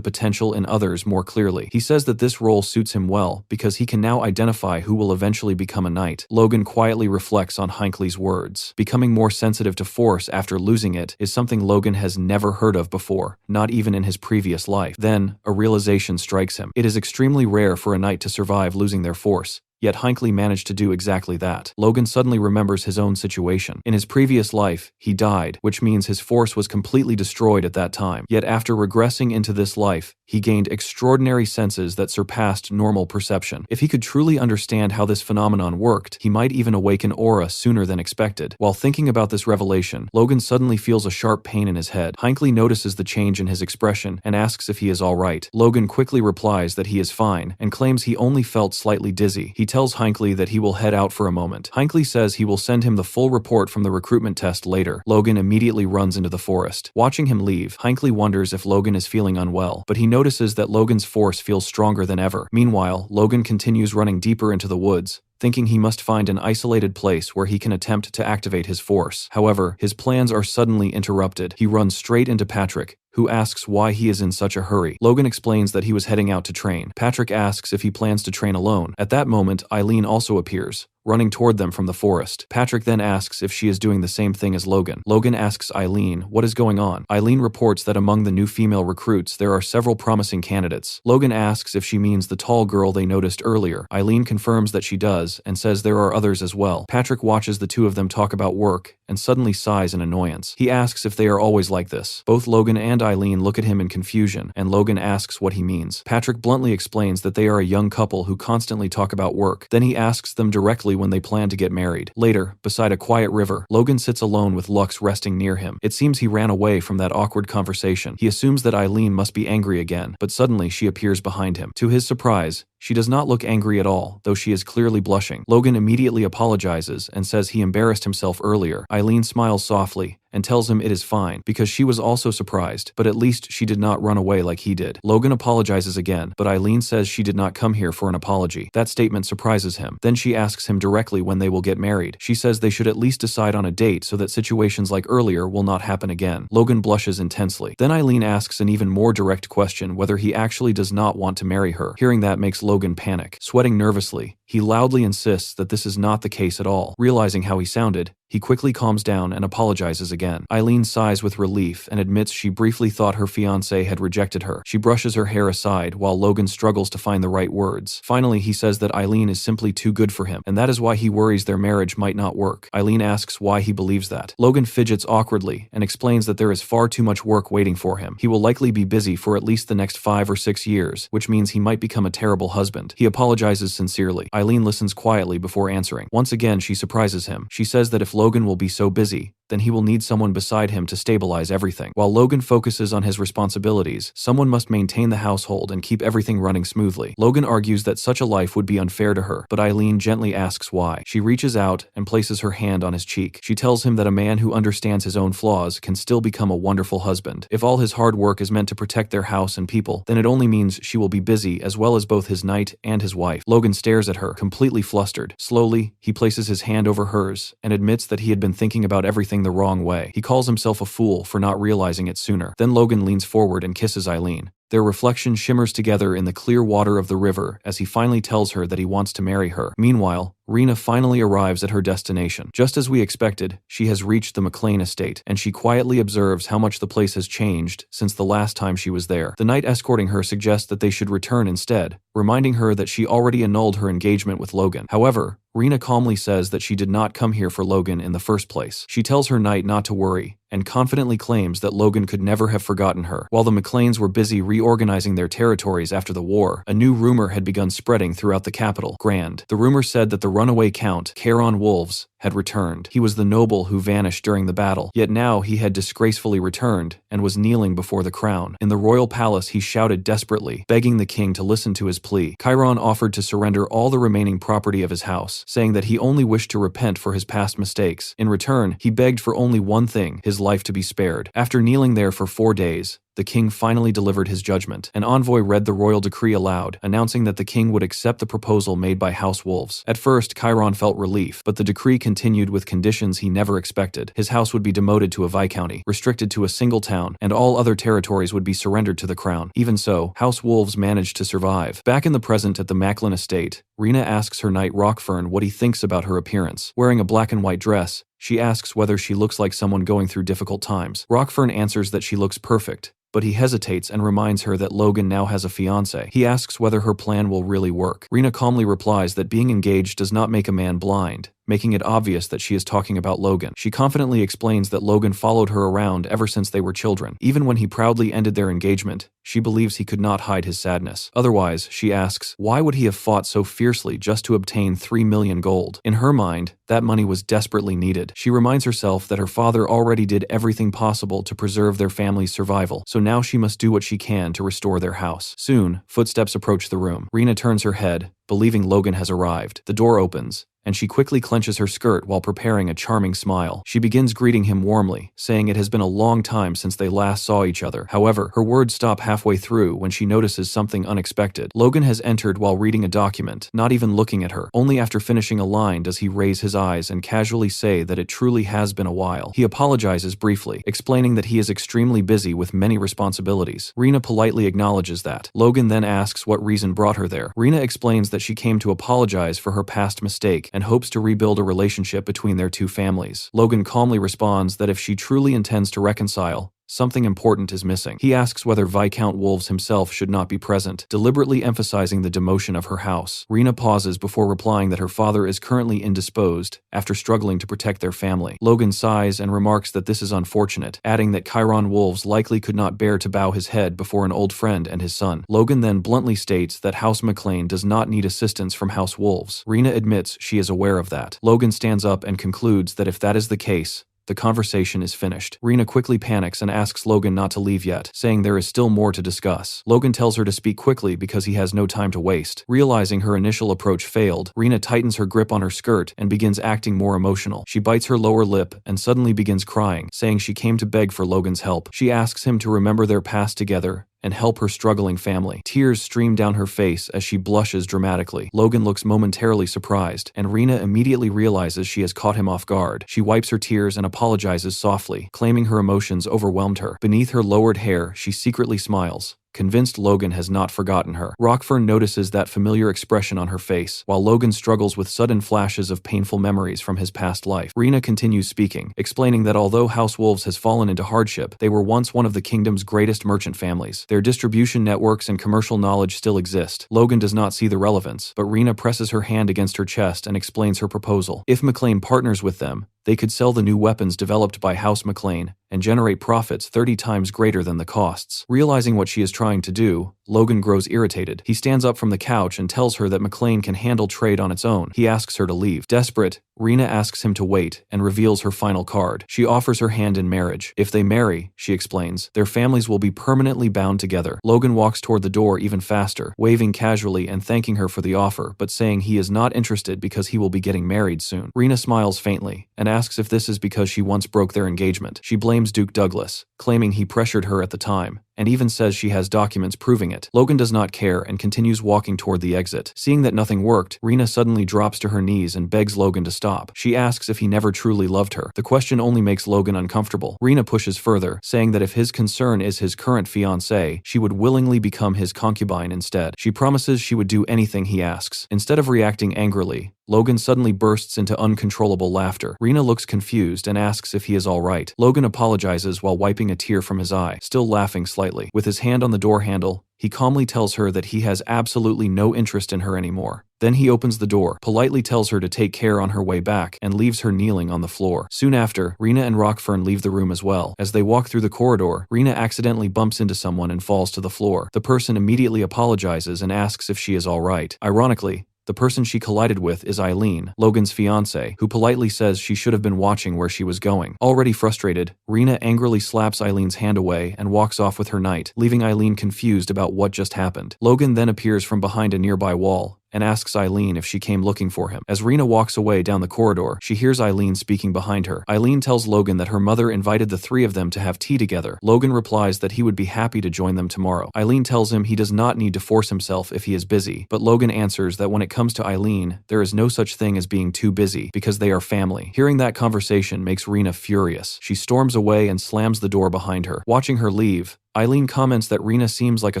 Speaker 1: potential in others more clearly. He says that this role suits him well because he can now identify who will eventually become a knight. Logan quietly reflects on Hinckley's words. Becoming more sensitive to force after losing it is something Logan has never heard of before, not even in his previous life. Then, a realization strikes him. It is extremely rare for a knight to survive losing their force. Yet Hinckley managed to do exactly that. Logan suddenly remembers his own situation. In his previous life, he died, which means his force was completely destroyed at that time. Yet after regressing into this life, he gained extraordinary senses that surpassed normal perception. If he could truly understand how this phenomenon worked, he might even awaken aura sooner than expected. While thinking about this revelation, Logan suddenly feels a sharp pain in his head. Hinckley notices the change in his expression and asks if he is alright. Logan quickly replies that he is fine and claims he only felt slightly dizzy. He tells Hinckley that he will head out for a moment. Hinckley says he will send him the full report from the recruitment test later. Logan immediately runs into the forest. Watching him leave, Hinckley wonders if Logan is feeling unwell, but he notices that Logan's force feels stronger than ever. Meanwhile, Logan continues running deeper into the woods, thinking he must find an isolated place where he can attempt to activate his force. However, his plans are suddenly interrupted. He runs straight into Patrick, who asks why he is in such a hurry. Logan explains that he was heading out to train. Patrick asks if he plans to train alone. At that moment, Eileen also appears, running toward them from the forest. Patrick then asks if she is doing the same thing as Logan. Logan asks Eileen what is going on. Eileen reports that among the new female recruits there are several promising candidates. Logan asks if she means the tall girl they noticed earlier. Eileen confirms that she does and says there are others as well. Patrick watches the two of them talk about work and suddenly sighs in annoyance. He asks if they are always like this. Both Logan and Eileen look at him in confusion, and Logan asks what he means. Patrick bluntly explains that they are a young couple who constantly talk about work. Then he asks them directly when they plan to get married. Later, beside a quiet river, Logan sits alone with Lux resting near him. It seems he ran away from that awkward conversation. He assumes that Eileen must be angry again, but suddenly she appears behind him. To his surprise, she does not look angry at all, though she is clearly blushing. Logan immediately apologizes and says he embarrassed himself earlier. Eileen smiles softly and tells him it is fine, because she was also surprised, but at least she did not run away like he did. Logan apologizes again, but Eileen says she did not come here for an apology. That statement surprises him. Then she asks him directly when they will get married. She says they should at least decide on a date so that situations like earlier will not happen again. Logan blushes intensely. Then Eileen asks an even more direct question whether he actually does not want to marry her. Hearing that makes Logan panic. Sweating nervously, he loudly insists that this is not the case at all. Realizing how he sounded, he quickly calms down and apologizes again. Eileen sighs with relief and admits she briefly thought her fiancé had rejected her. She brushes her hair aside while Logan struggles to find the right words. Finally, he says that Eileen is simply too good for him, and that is why he worries their marriage might not work. Eileen asks why he believes that. Logan fidgets awkwardly and explains that there is far too much work waiting for him. He will likely be busy for at least the next 5 or 6 years, which means he might become a terrible husband. He apologizes sincerely. Eileen listens quietly before answering. Once again, she surprises him. She says that if Logan will be so busy, then he will need someone beside him to stabilize everything. While Logan focuses on his responsibilities, someone must maintain the household and keep everything running smoothly. Logan argues that such a life would be unfair to her, but Eileen gently asks why. She reaches out and places her hand on his cheek. She tells him that a man who understands his own flaws can still become a wonderful husband. If all his hard work is meant to protect their house and people, then it only means she will be busy as well as both his knight and his wife. Logan stares at her, completely flustered. Slowly, he places his hand over hers and admits that he had been thinking about everything the wrong way. He calls himself a fool for not realizing it sooner. Then Logan leans forward and kisses Eileen, Their reflection shimmers together in the clear water of the river as he finally tells her that he wants to marry her. Meanwhile, Rena finally arrives at her destination. Just as we expected, she has reached the McLean estate, and she quietly observes how much the place has changed since the last time she was there. The knight escorting her suggests that they should return instead, reminding her that she already annulled her engagement with Logan. However, Rena calmly says that she did not come here for Logan in the first place. She tells her knight not to worry, and confidently claims that Logan could never have forgotten her. While the McLeans were busy reorganizing their territories after the war, a new rumor had begun spreading throughout the capital, Grand. The rumor said that the runaway Count, Caron Wolves, had returned. He was the noble who vanished during the battle, yet now he had disgracefully returned and was kneeling before the crown. In the royal palace, he shouted desperately, begging the king to listen to his plea. Chiron offered to surrender all the remaining property of his house, saying that he only wished to repent for his past mistakes. In return, he begged for only one thing, his life to be spared. After kneeling there for 4 days, the king finally delivered his judgment. An envoy read the royal decree aloud, announcing that the king would accept the proposal made by House Wolves. At first, Chiron felt relief, but the decree continued with conditions he never expected. His house would be demoted to a viscounty, restricted to a single town, and all other territories would be surrendered to the crown. Even so, House Wolves managed to survive. Back in the present at the Macklin estate, Rena asks her knight Rockfern what he thinks about her appearance. Wearing a black and white dress, she asks whether she looks like someone going through difficult times. Rockfern answers that she looks perfect, but he hesitates and reminds her that Logan now has a fiancé. He asks whether her plan will really work. Rena calmly replies that being engaged does not make a man blind, making it obvious that she is talking about Logan. She confidently explains that Logan followed her around ever since they were children. Even when he proudly ended their engagement, she believes he could not hide his sadness. Otherwise, she asks, why would he have fought so fiercely just to obtain 3 million gold? In her mind, that money was desperately needed. She reminds herself that her father already did everything possible to preserve their family's survival, so now she must do what she can to restore their house. Soon, footsteps approach the room. Rena turns her head, believing Logan has arrived. The door opens, and she quickly clenches her skirt while preparing a charming smile. She begins greeting him warmly, saying it has been a long time since they last saw each other. However, her words stop halfway through when she notices something unexpected. Logan has entered while reading a document, not even looking at her. Only after finishing a line does he raise his eyes and casually say that it truly has been a while. He apologizes briefly, explaining that he is extremely busy with many responsibilities. Rena politely acknowledges that. Logan then asks what reason brought her there. Rena explains that she came to apologize for her past mistake and hopes to rebuild a relationship between their two families. Logan calmly responds that if she truly intends to reconcile, something important is missing. He asks whether Viscount Wolves himself should not be present, deliberately emphasizing the demotion of her house. Rena pauses before replying that her father is currently indisposed after struggling to protect their family. Logan sighs and remarks that this is unfortunate, adding that Chiron Wolves likely could not bear to bow his head before an old friend and his son. Logan then bluntly states that House McLean does not need assistance from House Wolves. Rena admits she is aware of that. Logan stands up and concludes that if that is the case, the conversation is finished. Rena quickly panics and asks Logan not to leave yet, saying there is still more to discuss. Logan tells her to speak quickly because he has no time to waste. Realizing her initial approach failed, Rena tightens her grip on her skirt and begins acting more emotional. She bites her lower lip and suddenly begins crying, saying she came to beg for Logan's help. She asks him to remember their past together and help her struggling family. Tears stream down her face as she blushes dramatically. Logan looks momentarily surprised, and Rena immediately realizes she has caught him off guard. She wipes her tears and apologizes softly, claiming her emotions overwhelmed her. Beneath her lowered hair, she secretly smiles, convinced Logan has not forgotten her. Rockfern notices that familiar expression on her face, while Logan struggles with sudden flashes of painful memories from his past life. Rena continues speaking, explaining that although House Wolves has fallen into hardship, they were once one of the kingdom's greatest merchant families. Their distribution networks and commercial knowledge still exist. Logan does not see the relevance, but Rena presses her hand against her chest and explains her proposal. If McLean partners with them, they could sell the new weapons developed by House McLean and generate profits 30 times greater than the costs. Realizing what she is trying to do, Logan grows irritated. He stands up from the couch and tells her that McLean can handle trade on its own. He asks her to leave. Desperate, Rena asks him to wait and reveals her final card. She offers her hand in marriage. If they marry, she explains, their families will be permanently bound together. Logan walks toward the door even faster, waving casually and thanking her for the offer, but saying he is not interested because he will be getting married soon. Rena smiles faintly and asks if this is because she once broke their engagement. She blames Duke Douglas, claiming he pressured her at the time, and even says she has documents proving it. Logan does not care and continues walking toward the exit. Seeing that nothing worked, Rena suddenly drops to her knees and begs Logan to stop. She asks if he never truly loved her. The question only makes Logan uncomfortable. Rena pushes further, saying that if his concern is his current fiancé, she would willingly become his concubine instead. She promises she would do anything he asks. Instead of reacting angrily, Logan suddenly bursts into uncontrollable laughter. Rena looks confused and asks if he is alright. Logan apologizes while wiping a tear from his eye, still laughing slightly. With his hand on the door handle, he calmly tells her that he has absolutely no interest in her anymore. Then he opens the door, politely tells her to take care on her way back, and leaves her kneeling on the floor. Soon after, Rena and Rockfern leave the room as well. As they walk through the corridor, Rena accidentally bumps into someone and falls to the floor. The person immediately apologizes and asks if she is alright. Ironically, the person she collided with is Eileen, Logan's fiancée, who politely says she should have been watching where she was going. Already frustrated, Rena angrily slaps Eileen's hand away and walks off with her knight, leaving Eileen confused about what just happened. Logan then appears from behind a nearby wall and asks Eileen if she came looking for him. As Rena walks away down the corridor, she hears Eileen speaking behind her. Eileen tells Logan that her mother invited the three of them to have tea together. Logan replies that he would be happy to join them tomorrow. Eileen tells him he does not need to force himself if he is busy, but Logan answers that when it comes to Eileen, there is no such thing as being too busy, because they are family. Hearing that conversation makes Rena furious. She storms away and slams the door behind her. Watching her leave, Eileen comments that Rena seems like a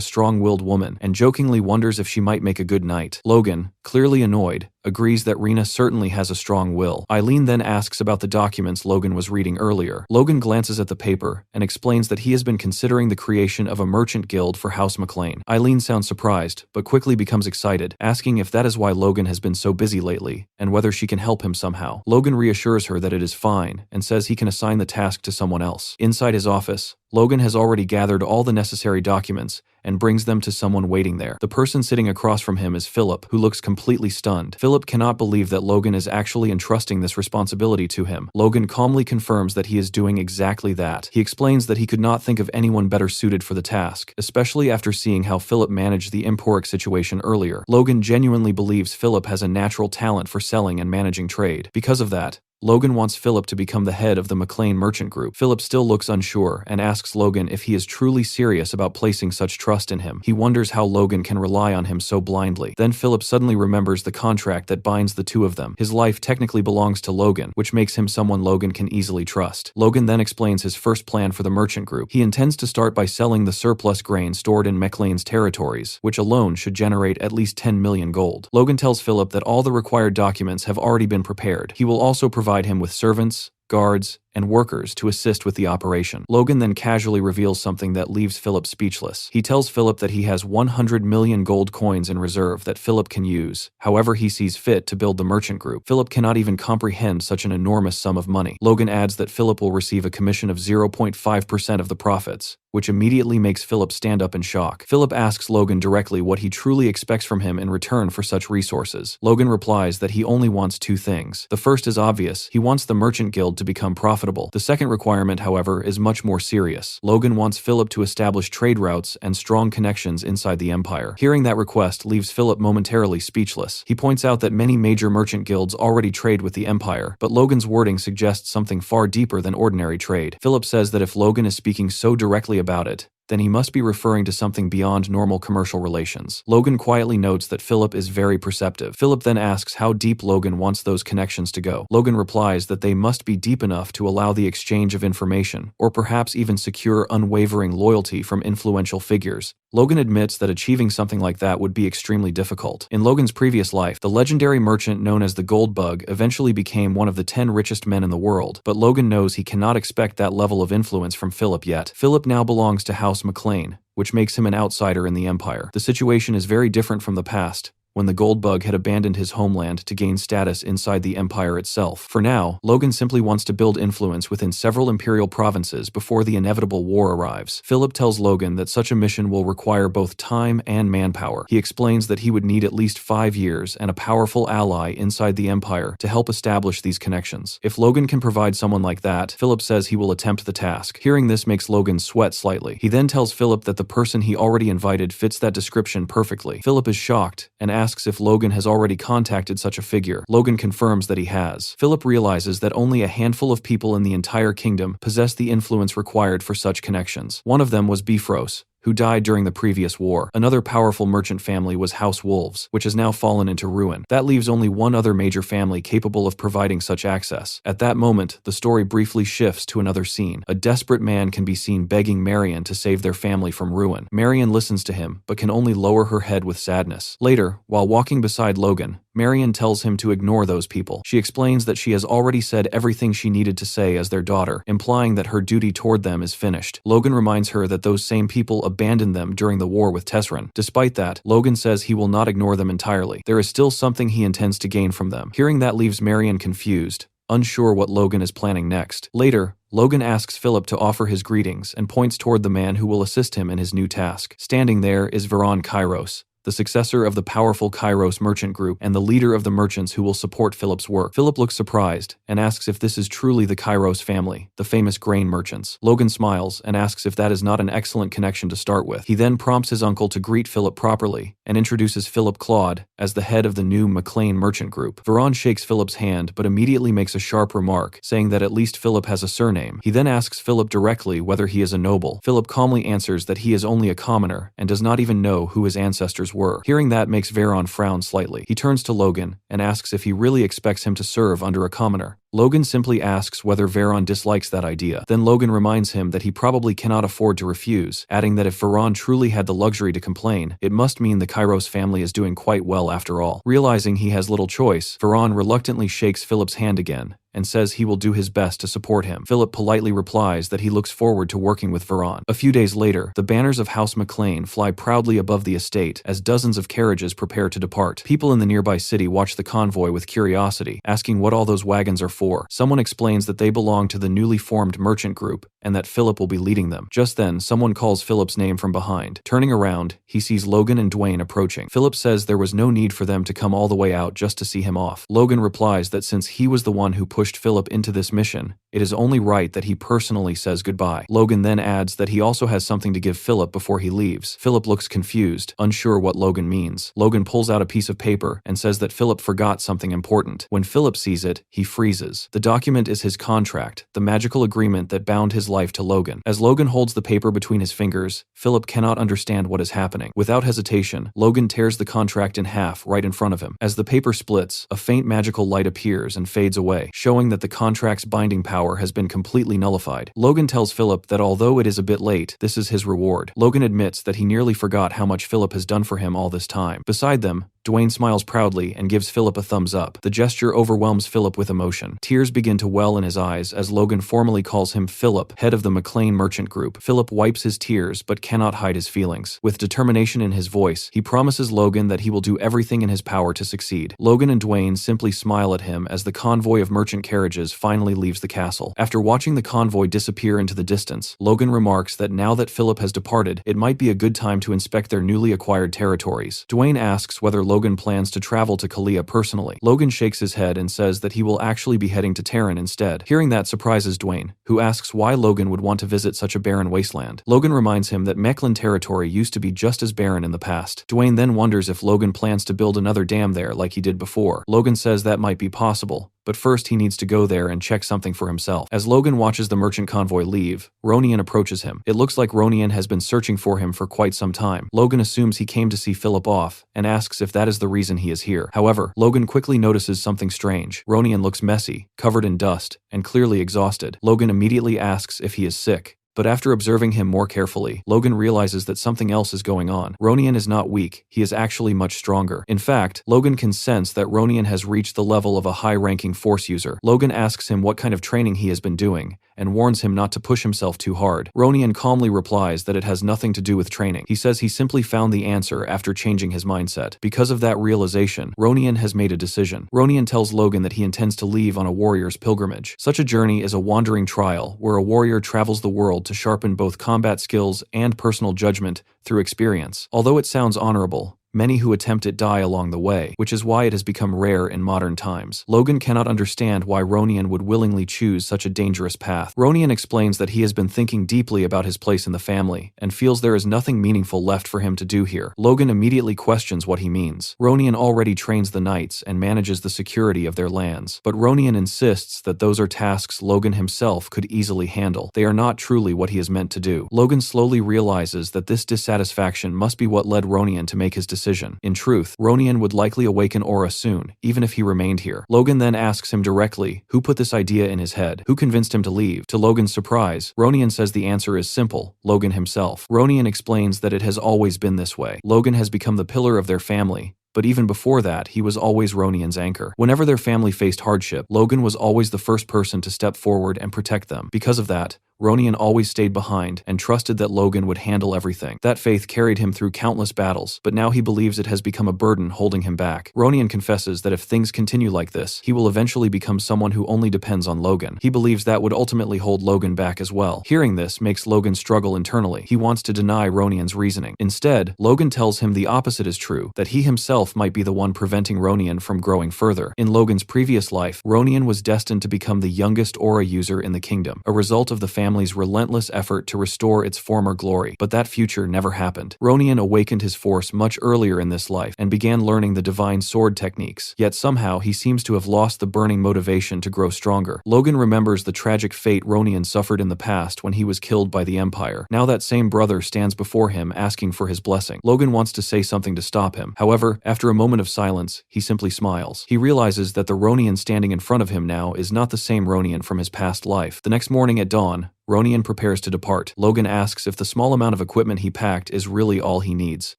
Speaker 1: strong-willed woman and jokingly wonders if she might make a good knight. Logan, clearly annoyed, agrees that Rena certainly has a strong will. Eileen then asks about the documents Logan was reading earlier. Logan glances at the paper and explains that he has been considering the creation of a merchant guild for House McLean. Eileen sounds surprised, but quickly becomes excited, asking if that is why Logan has been so busy lately, and whether she can help him somehow. Logan reassures her that it is fine, and says he can assign the task to someone else. Inside his office, Logan has already gathered all the necessary documents and brings them to someone waiting there. The person sitting across from him is Philip, who looks completely stunned. Philip cannot believe that Logan is actually entrusting this responsibility to him. Logan calmly confirms that he is doing exactly that. He explains that he could not think of anyone better suited for the task, especially after seeing how Philip managed the Emporic situation earlier. Logan genuinely believes Philip has a natural talent for selling and managing trade. Because of that, Logan wants Philip to become the head of the McLean Merchant Group. Philip still looks unsure and asks Logan if he is truly serious about placing such trust in him. He wonders how Logan can rely on him so blindly. Then Philip suddenly remembers the contract that binds the two of them. His life technically belongs to Logan, which makes him someone Logan can easily trust. Logan then explains his first plan for the Merchant Group. He intends to start by selling the surplus grain stored in McLean's territories, which alone should generate at least 10 million gold. Logan tells Philip that all the required documents have already been prepared. He will also provide him with servants, guards, and workers to assist with the operation. Logan then casually reveals something that leaves Philip speechless. He tells Philip that he has 100 million gold coins in reserve that Philip can use however he sees fit to build the merchant group. Philip cannot even comprehend such an enormous sum of money. Logan adds that Philip will receive a commission of 0.5% of the profits, which immediately makes Philip stand up in shock. Philip asks Logan directly what he truly expects from him in return for such resources. Logan replies that he only wants two things. The first is obvious. He wants the merchant guild to become profitable. The second requirement, however, is much more serious. Logan wants Philip to establish trade routes and strong connections inside the empire. Hearing that request leaves Philip momentarily speechless. He points out that many major merchant guilds already trade with the empire, but Logan's wording suggests something far deeper than ordinary trade. Philip says that if Logan is speaking so directly about it, then he must be referring to something beyond normal commercial relations. Logan quietly notes that Philip is very perceptive. Philip then asks how deep Logan wants those connections to go. Logan replies that they must be deep enough to allow the exchange of information, or perhaps even secure unwavering loyalty from influential figures. Logan admits that achieving something like that would be extremely difficult. In Logan's previous life, the legendary merchant known as the Gold Bug eventually became one of the 10 richest men in the world, but Logan knows he cannot expect that level of influence from Philip yet. Philip now belongs to House McLean, which makes him an outsider in the empire. The situation is very different from the past, when the Gold Bug had abandoned his homeland to gain status inside the empire itself. For now, Logan simply wants to build influence within several imperial provinces before the inevitable war arrives. Philip tells Logan that such a mission will require both time and manpower. He explains that he would need at least 5 years and a powerful ally inside the empire to help establish these connections. If Logan can provide someone like that, Philip says he will attempt the task. Hearing this makes Logan sweat slightly. He then tells Philip that the person he already invited fits that description perfectly. Philip is shocked and asks if Logan has already contacted such a figure. Logan confirms that he has. Philip realizes that only a handful of people in the entire kingdom possess the influence required for such connections. One of them was Bifrost, who died during the previous war. Another powerful merchant family was House Wolves, which has now fallen into ruin. That leaves only one other major family capable of providing such access. At that moment, the story briefly shifts to another scene. A desperate man can be seen begging Marion to save their family from ruin. Marion listens to him, but can only lower her head with sadness. Later, while walking beside Logan, Marion tells him to ignore those people. She explains that she has already said everything she needed to say as their daughter, implying that her duty toward them is finished. Logan reminds her that those same people abandoned them during the war with Tessran. Despite that, Logan says he will not ignore them entirely. There is still something he intends to gain from them. Hearing that leaves Marion confused, unsure what Logan is planning next. Later, Logan asks Philip to offer his greetings and points toward the man who will assist him in his new task. Standing there is Veron Kairos, the successor of the powerful Kairos merchant group and the leader of the merchants who will support Philip's work. Philip looks surprised and asks if this is truly the Kairos family, the famous grain merchants. Logan smiles and asks if that is not an excellent connection to start with. He then prompts his uncle to greet Philip properly and introduces Philip Claude as the head of the new McLean merchant group. Veron shakes Philip's hand but immediately makes a sharp remark, saying that at least Philip has a surname. He then asks Philip directly whether he is a noble. Philip calmly answers that he is only a commoner and does not even know who his ancestors were. Hearing that makes Veron frown slightly. He turns to Logan and asks if he really expects him to serve under a commoner. Logan simply asks whether Veron dislikes that idea. Then Logan reminds him that he probably cannot afford to refuse, adding that if Veron truly had the luxury to complain, it must mean the Kairos family is doing quite well after all. Realizing he has little choice, Veron reluctantly shakes Philip's hand again and says he will do his best to support him. Philip politely replies that he looks forward to working with Veron. A few days later, the banners of House McLean fly proudly above the estate as dozens of carriages prepare to depart. People in the nearby city watch the convoy with curiosity, asking what all those wagons are for. Someone explains that they belong to the newly formed merchant group and that Philip will be leading them. Just then, someone calls Philip's name from behind. Turning around, he sees Logan and Dwayne approaching. Philip says there was no need for them to come all the way out just to see him off. Logan replies that since he was the one who pushed Philip into this mission, it is only right that he personally says goodbye. Logan then adds that he also has something to give Philip before he leaves. Philip looks confused, unsure what Logan means. Logan pulls out a piece of paper and says that Philip forgot something important. When Philip sees it, he freezes. The document is his contract, the magical agreement that bound his life to Logan. As Logan holds the paper between his fingers, Philip cannot understand what is happening. Without hesitation, Logan tears the contract in half right in front of him. As the paper splits, a faint magical light appears and fades away, showing that the contract's binding power has been completely nullified. Logan tells Philip that although it is a bit late, this is his reward. Logan admits that he nearly forgot how much Philip has done for him all this time. Beside them, Dwayne smiles proudly and gives Philip a thumbs up. The gesture overwhelms Philip with emotion. Tears begin to well in his eyes as Logan formally calls him Philip, head of the McLean merchant group. Philip wipes his tears but cannot hide his feelings. With determination in his voice, he promises Logan that he will do everything in his power to succeed. Logan and Dwayne simply smile at him as the convoy of merchant carriages finally leaves the castle. After watching the convoy disappear into the distance, Logan remarks that now that Philip has departed, it might be a good time to inspect their newly acquired territories. Dwayne asks whether Logan plans to travel to Kalia personally. Logan shakes his head and says that he will actually be heading to Terran instead. Hearing that surprises Dwayne, who asks why Logan would want to visit such a barren wasteland. Logan reminds him that Mechlin territory used to be just as barren in the past. Dwayne then wonders if Logan plans to build another dam there like he did before. Logan says that might be possible, but first he needs to go there and check something for himself. As Logan watches the merchant convoy leave, Ronian approaches him. It looks like Ronian has been searching for him for quite some time. Logan assumes he came to see Philip off and asks if that is the reason he is here. However, Logan quickly notices something strange. Ronian looks messy, covered in dust, and clearly exhausted. Logan immediately asks if he is sick. But after observing him more carefully, Logan realizes that something else is going on. Ronian is not weak, he is actually much stronger. In fact, Logan can sense that Ronian has reached the level of a high-ranking Force user. Logan asks him what kind of training he has been doing, and warns him not to push himself too hard. Ronian calmly replies that it has nothing to do with training. He says he simply found the answer after changing his mindset. Because of that realization, Ronian has made a decision. Ronian tells Logan that he intends to leave on a warrior's pilgrimage. Such a journey is a wandering trial, where a warrior travels the world to sharpen both combat skills and personal judgment through experience. Although it sounds honorable, Many who attempt it die along the way, which is why it has become rare in modern times. Logan cannot understand why Ronian would willingly choose such a dangerous path. Ronian explains that he has been thinking deeply about his place in the family and feels there is nothing meaningful left for him to do here. Logan immediately questions what he means. Ronian already trains the knights and manages the security of their lands, but Ronian insists that those are tasks Logan himself could easily handle. They are not truly what he is meant to do. Logan slowly realizes that this dissatisfaction must be what led Ronian to make his decision. In truth, Ronian would likely awaken Aura soon, even if he remained here. Logan then asks him directly who put this idea in his head, who convinced him to leave. To Logan's surprise, Ronian says the answer is simple: Logan himself. Ronian explains that it has always been this way. Logan has become the pillar of their family, but even before that, he was always Ronian's anchor. Whenever their family faced hardship, Logan was always the first person to step forward and protect them. Because of that, Ronian always stayed behind and trusted that Logan would handle everything. That faith carried him through countless battles, but now he believes it has become a burden holding him back. Ronian confesses that if things continue like this, he will eventually become someone who only depends on Logan. He believes that would ultimately hold Logan back as well. Hearing this makes Logan struggle internally. He wants to deny Ronian's reasoning. Instead, Logan tells him the opposite is true, that he himself might be the one preventing Ronian from growing further. In Logan's previous life, Ronian was destined to become the youngest aura user in the kingdom, a result of the family's relentless effort to restore its former glory, but that future never happened. Ronian awakened his force much earlier in this life and began learning the divine sword techniques, yet somehow he seems to have lost the burning motivation to grow stronger. Logan remembers the tragic fate Ronian suffered in the past when he was killed by the Empire. Now that same brother stands before him asking for his blessing. Logan wants to say something to stop him. However, after a moment of silence, he simply smiles. He realizes that the Ronian standing in front of him now is not the same Ronian from his past life. The next morning at dawn, Ronian prepares to depart. Logan asks if the small amount of equipment he packed is really all he needs.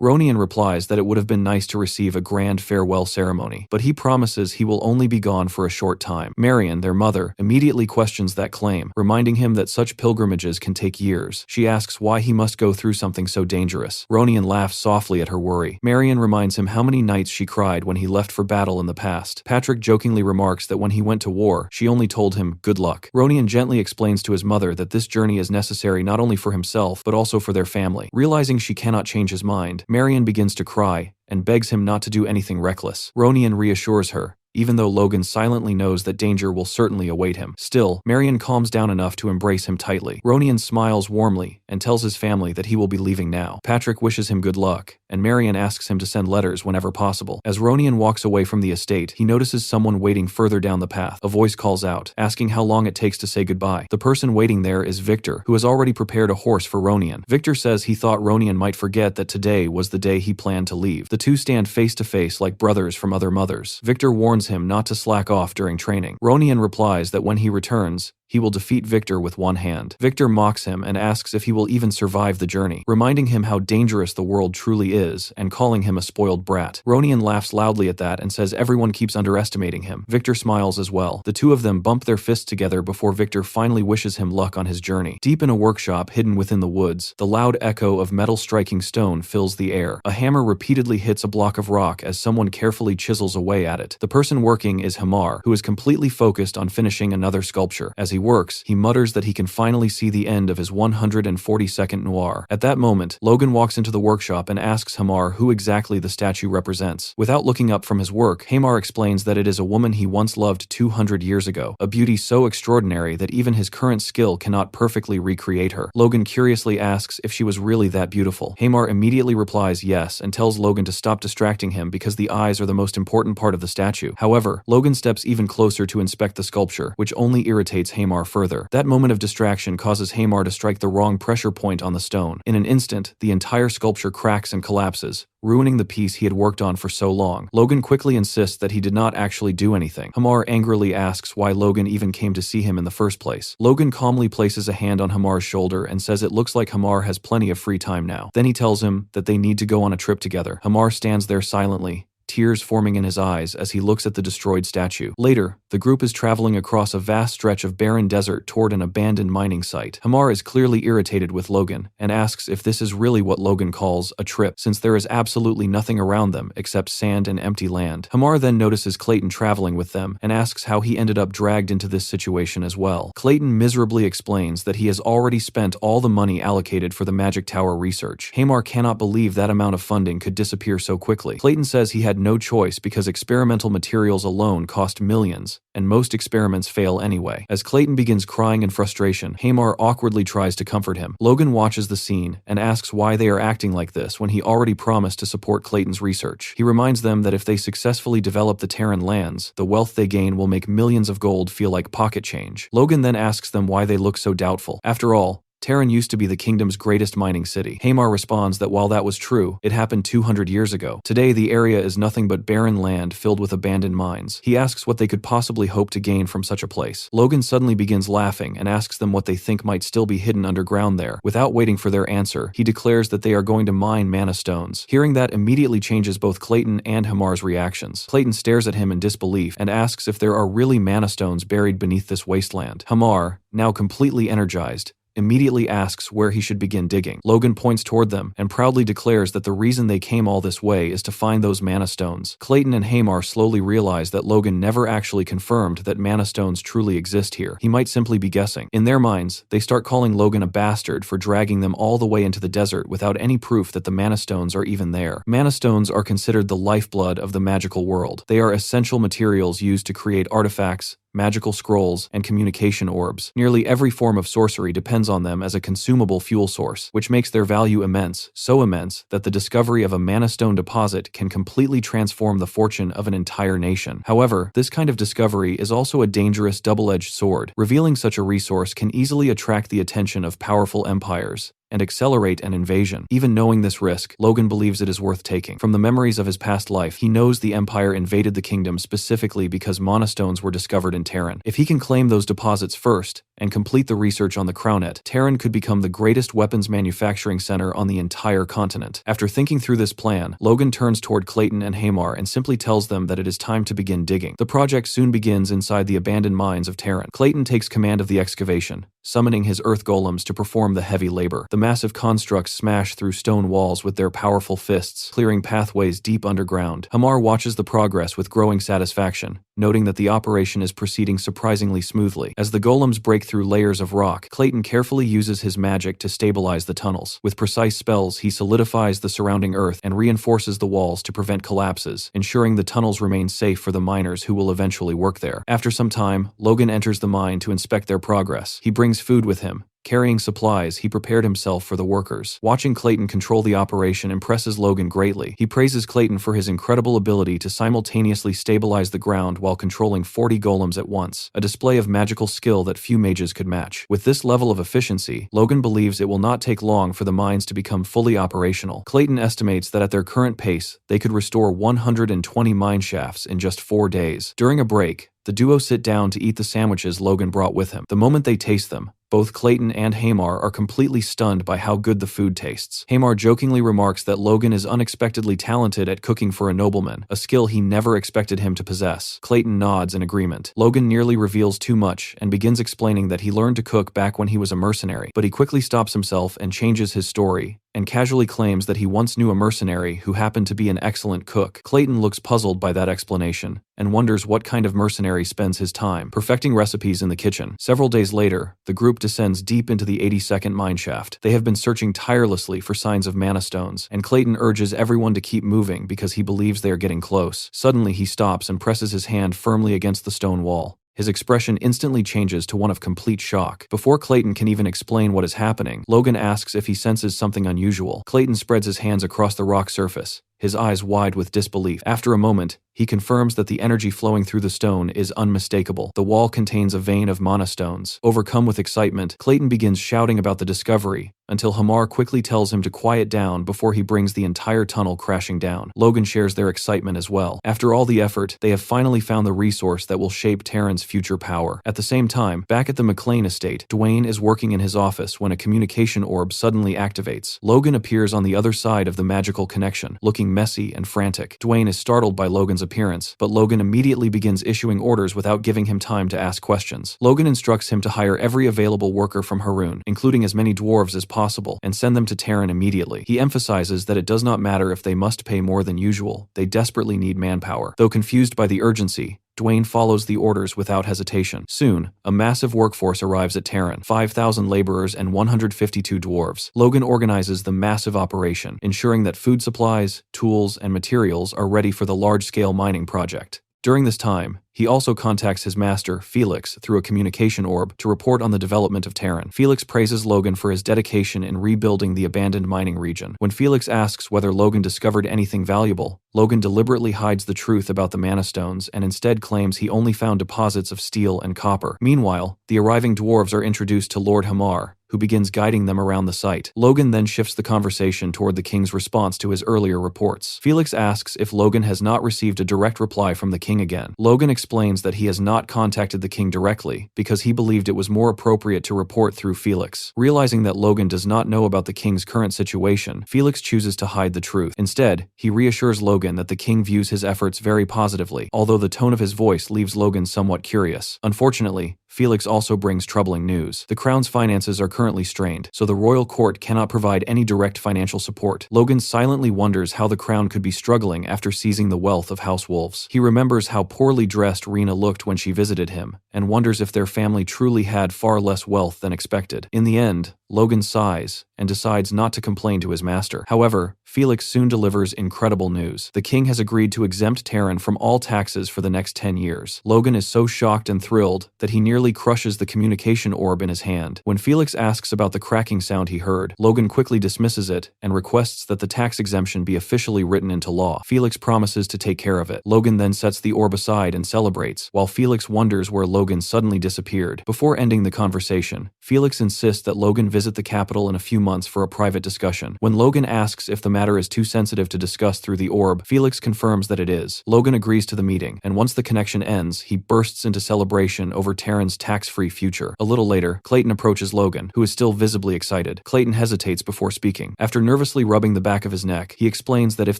Speaker 1: Ronian replies that it would have been nice to receive a grand farewell ceremony, but he promises he will only be gone for a short time. Marion, their mother, immediately questions that claim, reminding him that such pilgrimages can take years. She asks why he must go through something so dangerous. Ronian laughs softly at her worry. Marion reminds him how many nights she cried when he left for battle in the past. Patrick jokingly remarks that when he went to war, she only told him, "Good luck." Ronian gently explains to his mother that this journey is necessary not only for himself, but also for their family. Realizing she cannot change his mind, Marion begins to cry and begs him not to do anything reckless. Ronian reassures her, even though Logan silently knows that danger will certainly await him. Still, Marion calms down enough to embrace him tightly. Ronian smiles warmly and tells his family that he will be leaving now. Patrick wishes him good luck, and Marion asks him to send letters whenever possible. As Ronian walks away from the estate, he notices someone waiting further down the path. A voice calls out, asking how long it takes to say goodbye. The person waiting there is Victor, who has already prepared a horse for Ronian. Victor says he thought Ronian might forget that today was the day he planned to leave. The two stand face to face like brothers from other mothers. Victor warns him not to slack off during training. Ronian replies that when he returns, he will defeat Victor with one hand. Victor mocks him and asks if he will even survive the journey, reminding him how dangerous the world truly is and calling him a spoiled brat. Ronian laughs loudly at that and says everyone keeps underestimating him. Victor smiles as well. The two of them bump their fists together before Victor finally wishes him luck on his journey. Deep in a workshop hidden within the woods, the loud echo of metal striking stone fills the air. A hammer repeatedly hits a block of rock as someone carefully chisels away at it. The person working is Hamar, who is completely focused on finishing another sculpture. As he works, he mutters that he can finally see the end of his 142nd noir. At that moment, Logan walks into the workshop and asks Hamar who exactly the statue represents. Without looking up from his work, Hamar explains that it is a woman he once loved 200 years ago, a beauty so extraordinary that even his current skill cannot perfectly recreate her. Logan curiously asks if she was really that beautiful. Hamar immediately replies yes and tells Logan to stop distracting him because the eyes are the most important part of the statue. However, Logan steps even closer to inspect the sculpture, which only irritates Hamar further. That moment of distraction causes Hamar to strike the wrong pressure point on the stone. In an instant, the entire sculpture cracks and collapses, ruining the piece he had worked on for so long. Logan quickly insists that he did not actually do anything. Hamar angrily asks why Logan even came to see him in the first place. Logan calmly places a hand on Hamar's shoulder and says it looks like Hamar has plenty of free time now. Then he tells him that they need to go on a trip together. Hamar stands there silently, tears forming in his eyes as he looks at the destroyed statue. Later, the group is traveling across a vast stretch of barren desert toward an abandoned mining site. Hamar is clearly irritated with Logan and asks if this is really what Logan calls a trip, since there is absolutely nothing around them except sand and empty land. Hamar then notices Clayton traveling with them and asks how he ended up dragged into this situation as well. Clayton miserably explains that he has already spent all the money allocated for the Magic Tower research. Hamar cannot believe that amount of funding could disappear so quickly. Clayton says he had no choice because experimental materials alone cost millions, and most experiments fail anyway. As Clayton begins crying in frustration, Hamar awkwardly tries to comfort him. Logan watches the scene and asks why they are acting like this when he already promised to support Clayton's research. He reminds them that if they successfully develop the Terran lands, the wealth they gain will make millions of gold feel like pocket change. Logan then asks them why they look so doubtful. After all, Terran used to be the kingdom's greatest mining city. Hamar responds that while that was true, it happened 200 years ago. Today, the area is nothing but barren land filled with abandoned mines. He asks what they could possibly hope to gain from such a place. Logan suddenly begins laughing and asks them what they think might still be hidden underground there. Without waiting for their answer, he declares that they are going to mine mana stones. Hearing that immediately changes both Clayton and Hamar's reactions. Clayton stares at him in disbelief and asks if there are really mana stones buried beneath this wasteland. Hamar, now completely energized, immediately asks where he should begin digging. Logan points toward them and proudly declares that the reason they came all this way is to find those mana stones. Clayton and Hamar slowly realize that Logan never actually confirmed that mana stones truly exist here. He might simply be guessing. In their minds, they start calling Logan a bastard for dragging them all the way into the desert without any proof that the mana stones are even there. Mana stones are considered the lifeblood of the magical world. They are essential materials used to create artifacts, magical scrolls, and communication orbs. Nearly every form of sorcery depends on them as a consumable fuel source, which makes their value immense, so immense that the discovery of a mana stone deposit can completely transform the fortune of an entire nation. However, this kind of discovery is also a dangerous double-edged sword. Revealing such a resource can easily attract the attention of powerful empires and accelerate an invasion. Even knowing this risk, Logan believes it is worth taking. From the memories of his past life, he knows the Empire invaded the kingdom specifically because mana stones were discovered in Terran. If he can claim those deposits first and complete the research on the Crownet, Terran could become the greatest weapons manufacturing center on the entire continent. After thinking through this plan, Logan turns toward Clayton and Hamar and simply tells them that it is time to begin digging. The project soon begins inside the abandoned mines of Terran. Clayton takes command of the excavation, summoning his earth golems to perform the heavy labor. The massive constructs smash through stone walls with their powerful fists, clearing pathways deep underground. Hamar watches the progress with growing satisfaction, noting that the operation is proceeding surprisingly smoothly. As the golems break through layers of rock, Clayton carefully uses his magic to stabilize the tunnels. With precise spells, he solidifies the surrounding earth and reinforces the walls to prevent collapses, ensuring the tunnels remain safe for the miners who will eventually work there. After some time, Logan enters the mine to inspect their progress. He brings food with him. Carrying supplies, he prepared himself for the workers. Watching Clayton control the operation impresses Logan greatly. He praises Clayton for his incredible ability to simultaneously stabilize the ground while controlling 40 golems at once, a display of magical skill that few mages could match. With this level of efficiency, Logan believes it will not take long for the mines to become fully operational. Clayton estimates that at their current pace, they could restore 120 mine shafts in just 4 days. During a break, the duo sit down to eat the sandwiches Logan brought with him. The moment they taste them, both Clayton and Hamar are completely stunned by how good the food tastes. Hamar jokingly remarks that Logan is unexpectedly talented at cooking for a nobleman, a skill he never expected him to possess. Clayton nods in agreement. Logan nearly reveals too much and begins explaining that he learned to cook back when he was a mercenary, but he quickly stops himself and changes his story, and casually claims that he once knew a mercenary who happened to be an excellent cook. Clayton looks puzzled by that explanation and wonders what kind of mercenary spends his time perfecting recipes in the kitchen. Several days later, the group descends deep into the 82nd mineshaft. They have been searching tirelessly for signs of mana stones, and Clayton urges everyone to keep moving because he believes they are getting close. Suddenly, he stops and presses his hand firmly against the stone wall. His expression instantly changes to one of complete shock. Before Clayton can even explain what is happening, Logan asks if he senses something unusual. Clayton spreads his hands across the rock surface, his eyes wide with disbelief. After a moment, he confirms that the energy flowing through the stone is unmistakable. The wall contains a vein of mana stones. Overcome with excitement, Clayton begins shouting about the discovery, until Hamar quickly tells him to quiet down before he brings the entire tunnel crashing down. Logan shares their excitement as well. After all the effort, they have finally found the resource that will shape Terran's future power. At the same time, back at the McLean estate, Dwayne is working in his office when a communication orb suddenly activates. Logan appears on the other side of the magical connection, looking looking messy and frantic. Dwayne is startled by Logan's appearance, but Logan immediately begins issuing orders without giving him time to ask questions. Logan instructs him to hire every available worker from Haroon, including as many dwarves as possible, and send them to Terran immediately. He emphasizes that it does not matter if they must pay more than usual, they desperately need manpower. Though confused by the urgency, Dwayne follows the orders without hesitation. Soon, a massive workforce arrives at Terran, 5,000 laborers and 152 dwarves. Logan organizes the massive operation, ensuring that food supplies, tools, and materials are ready for the large-scale mining project. During this time, he also contacts his master, Felix, through a communication orb to report on the development of Terran. Felix praises Logan for his dedication in rebuilding the abandoned mining region. When Felix asks whether Logan discovered anything valuable, Logan deliberately hides the truth about the mana stones and instead claims he only found deposits of steel and copper. Meanwhile, the arriving dwarves are introduced to Lord Hamar, who begins guiding them around the site. Logan then shifts the conversation toward the king's response to his earlier reports. Felix asks if Logan has not received a direct reply from the king again. Logan explains that he has not contacted the king directly because he believed it was more appropriate to report through Felix. Realizing that Logan does not know about the king's current situation, Felix chooses to hide the truth. Instead, he reassures Logan that the king views his efforts very positively, although the tone of his voice leaves Logan somewhat curious. Unfortunately, Felix also brings troubling news. The crown's finances are currently strained, so the royal court cannot provide any direct financial support. Logan silently wonders how the crown could be struggling after seizing the wealth of House Wolves. He remembers how poorly dressed Rena looked when she visited him, and wonders if their family truly had far less wealth than expected. In the end, Logan sighs and decides not to complain to his master. However, Felix soon delivers incredible news. The king has agreed to exempt Terran from all taxes for the next 10 years. Logan is so shocked and thrilled that he nearly crushes the communication orb in his hand. When Felix asks about the cracking sound he heard, Logan quickly dismisses it and requests that the tax exemption be officially written into law. Felix promises to take care of it. Logan then sets the orb aside and celebrates, while Felix wonders where Logan suddenly disappeared. Before ending the conversation, Felix insists that Logan visit the capital in a few months for a private discussion. When Logan asks if the matter is too sensitive to discuss through the orb, Felix confirms that it is. Logan agrees to the meeting, and once the connection ends, he bursts into celebration over Terran's tax-free future. A little later, Clayton approaches Logan, who is still visibly excited. Clayton hesitates before speaking. After nervously rubbing the back of his neck, he explains that if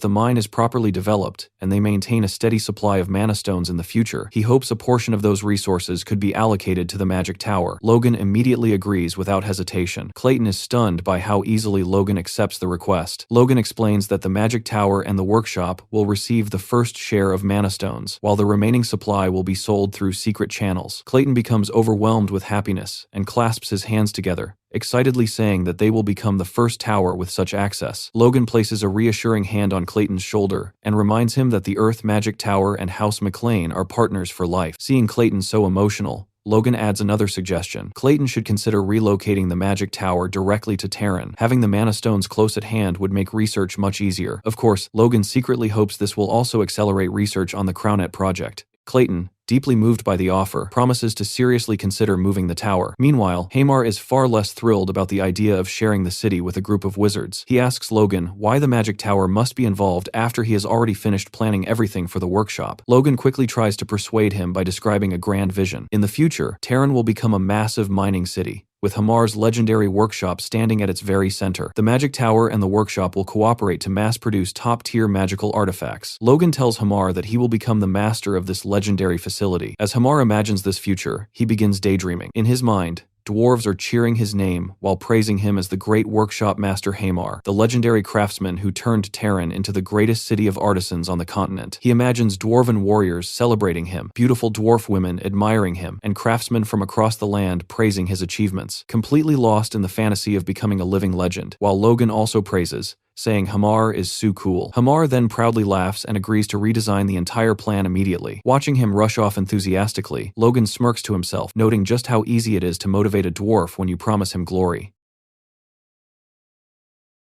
Speaker 1: the mine is properly developed and they maintain a steady supply of mana stones in the future, he hopes a portion of those resources could be allocated to the magic tower. Logan immediately agrees without hesitation. Clayton is stunned by how easily Logan accepts the request. Logan explains that the magic tower and the workshop will receive the first share of mana stones, while the remaining supply will be sold through secret channels. Clayton becomes overwhelmed with happiness and clasps his hands together, excitedly saying that they will become the first tower with such access. Logan places a reassuring hand on Clayton's shoulder and reminds him that the Earth Magic Tower and House McLean are partners for life. Seeing Clayton so emotional, Logan adds another suggestion. Clayton should consider relocating the magic tower directly to Terran. Having the mana stones close at hand would make research much easier. Of course, Logan secretly hopes this will also accelerate research on the Crownet project. Clayton, deeply moved by the offer, promises to seriously consider moving the tower. Meanwhile, Hamar is far less thrilled about the idea of sharing the city with a group of wizards. He asks Logan why the magic tower must be involved after he has already finished planning everything for the workshop. Logan quickly tries to persuade him by describing a grand vision. In the future, Terran will become a massive mining city, with Hamar's legendary workshop standing at its very center. The magic tower and the workshop will cooperate to mass-produce top-tier magical artifacts. Logan tells Hamar that he will become the master of this legendary facility. As Hamar imagines this future, he begins daydreaming. In his mind, dwarves are cheering his name while praising him as the great workshop master Hamar, the legendary craftsman who turned Terran into the greatest city of artisans on the continent. He imagines dwarven warriors celebrating him, beautiful dwarf women admiring him, and craftsmen from across the land praising his achievements, completely lost in the fantasy of becoming a living legend, while Logan also praises, saying Hamar is so cool. Hamar then proudly laughs and agrees to redesign the entire plan immediately. Watching him rush off enthusiastically, Logan smirks to himself, noting just how easy it is to motivate a dwarf when you promise him glory.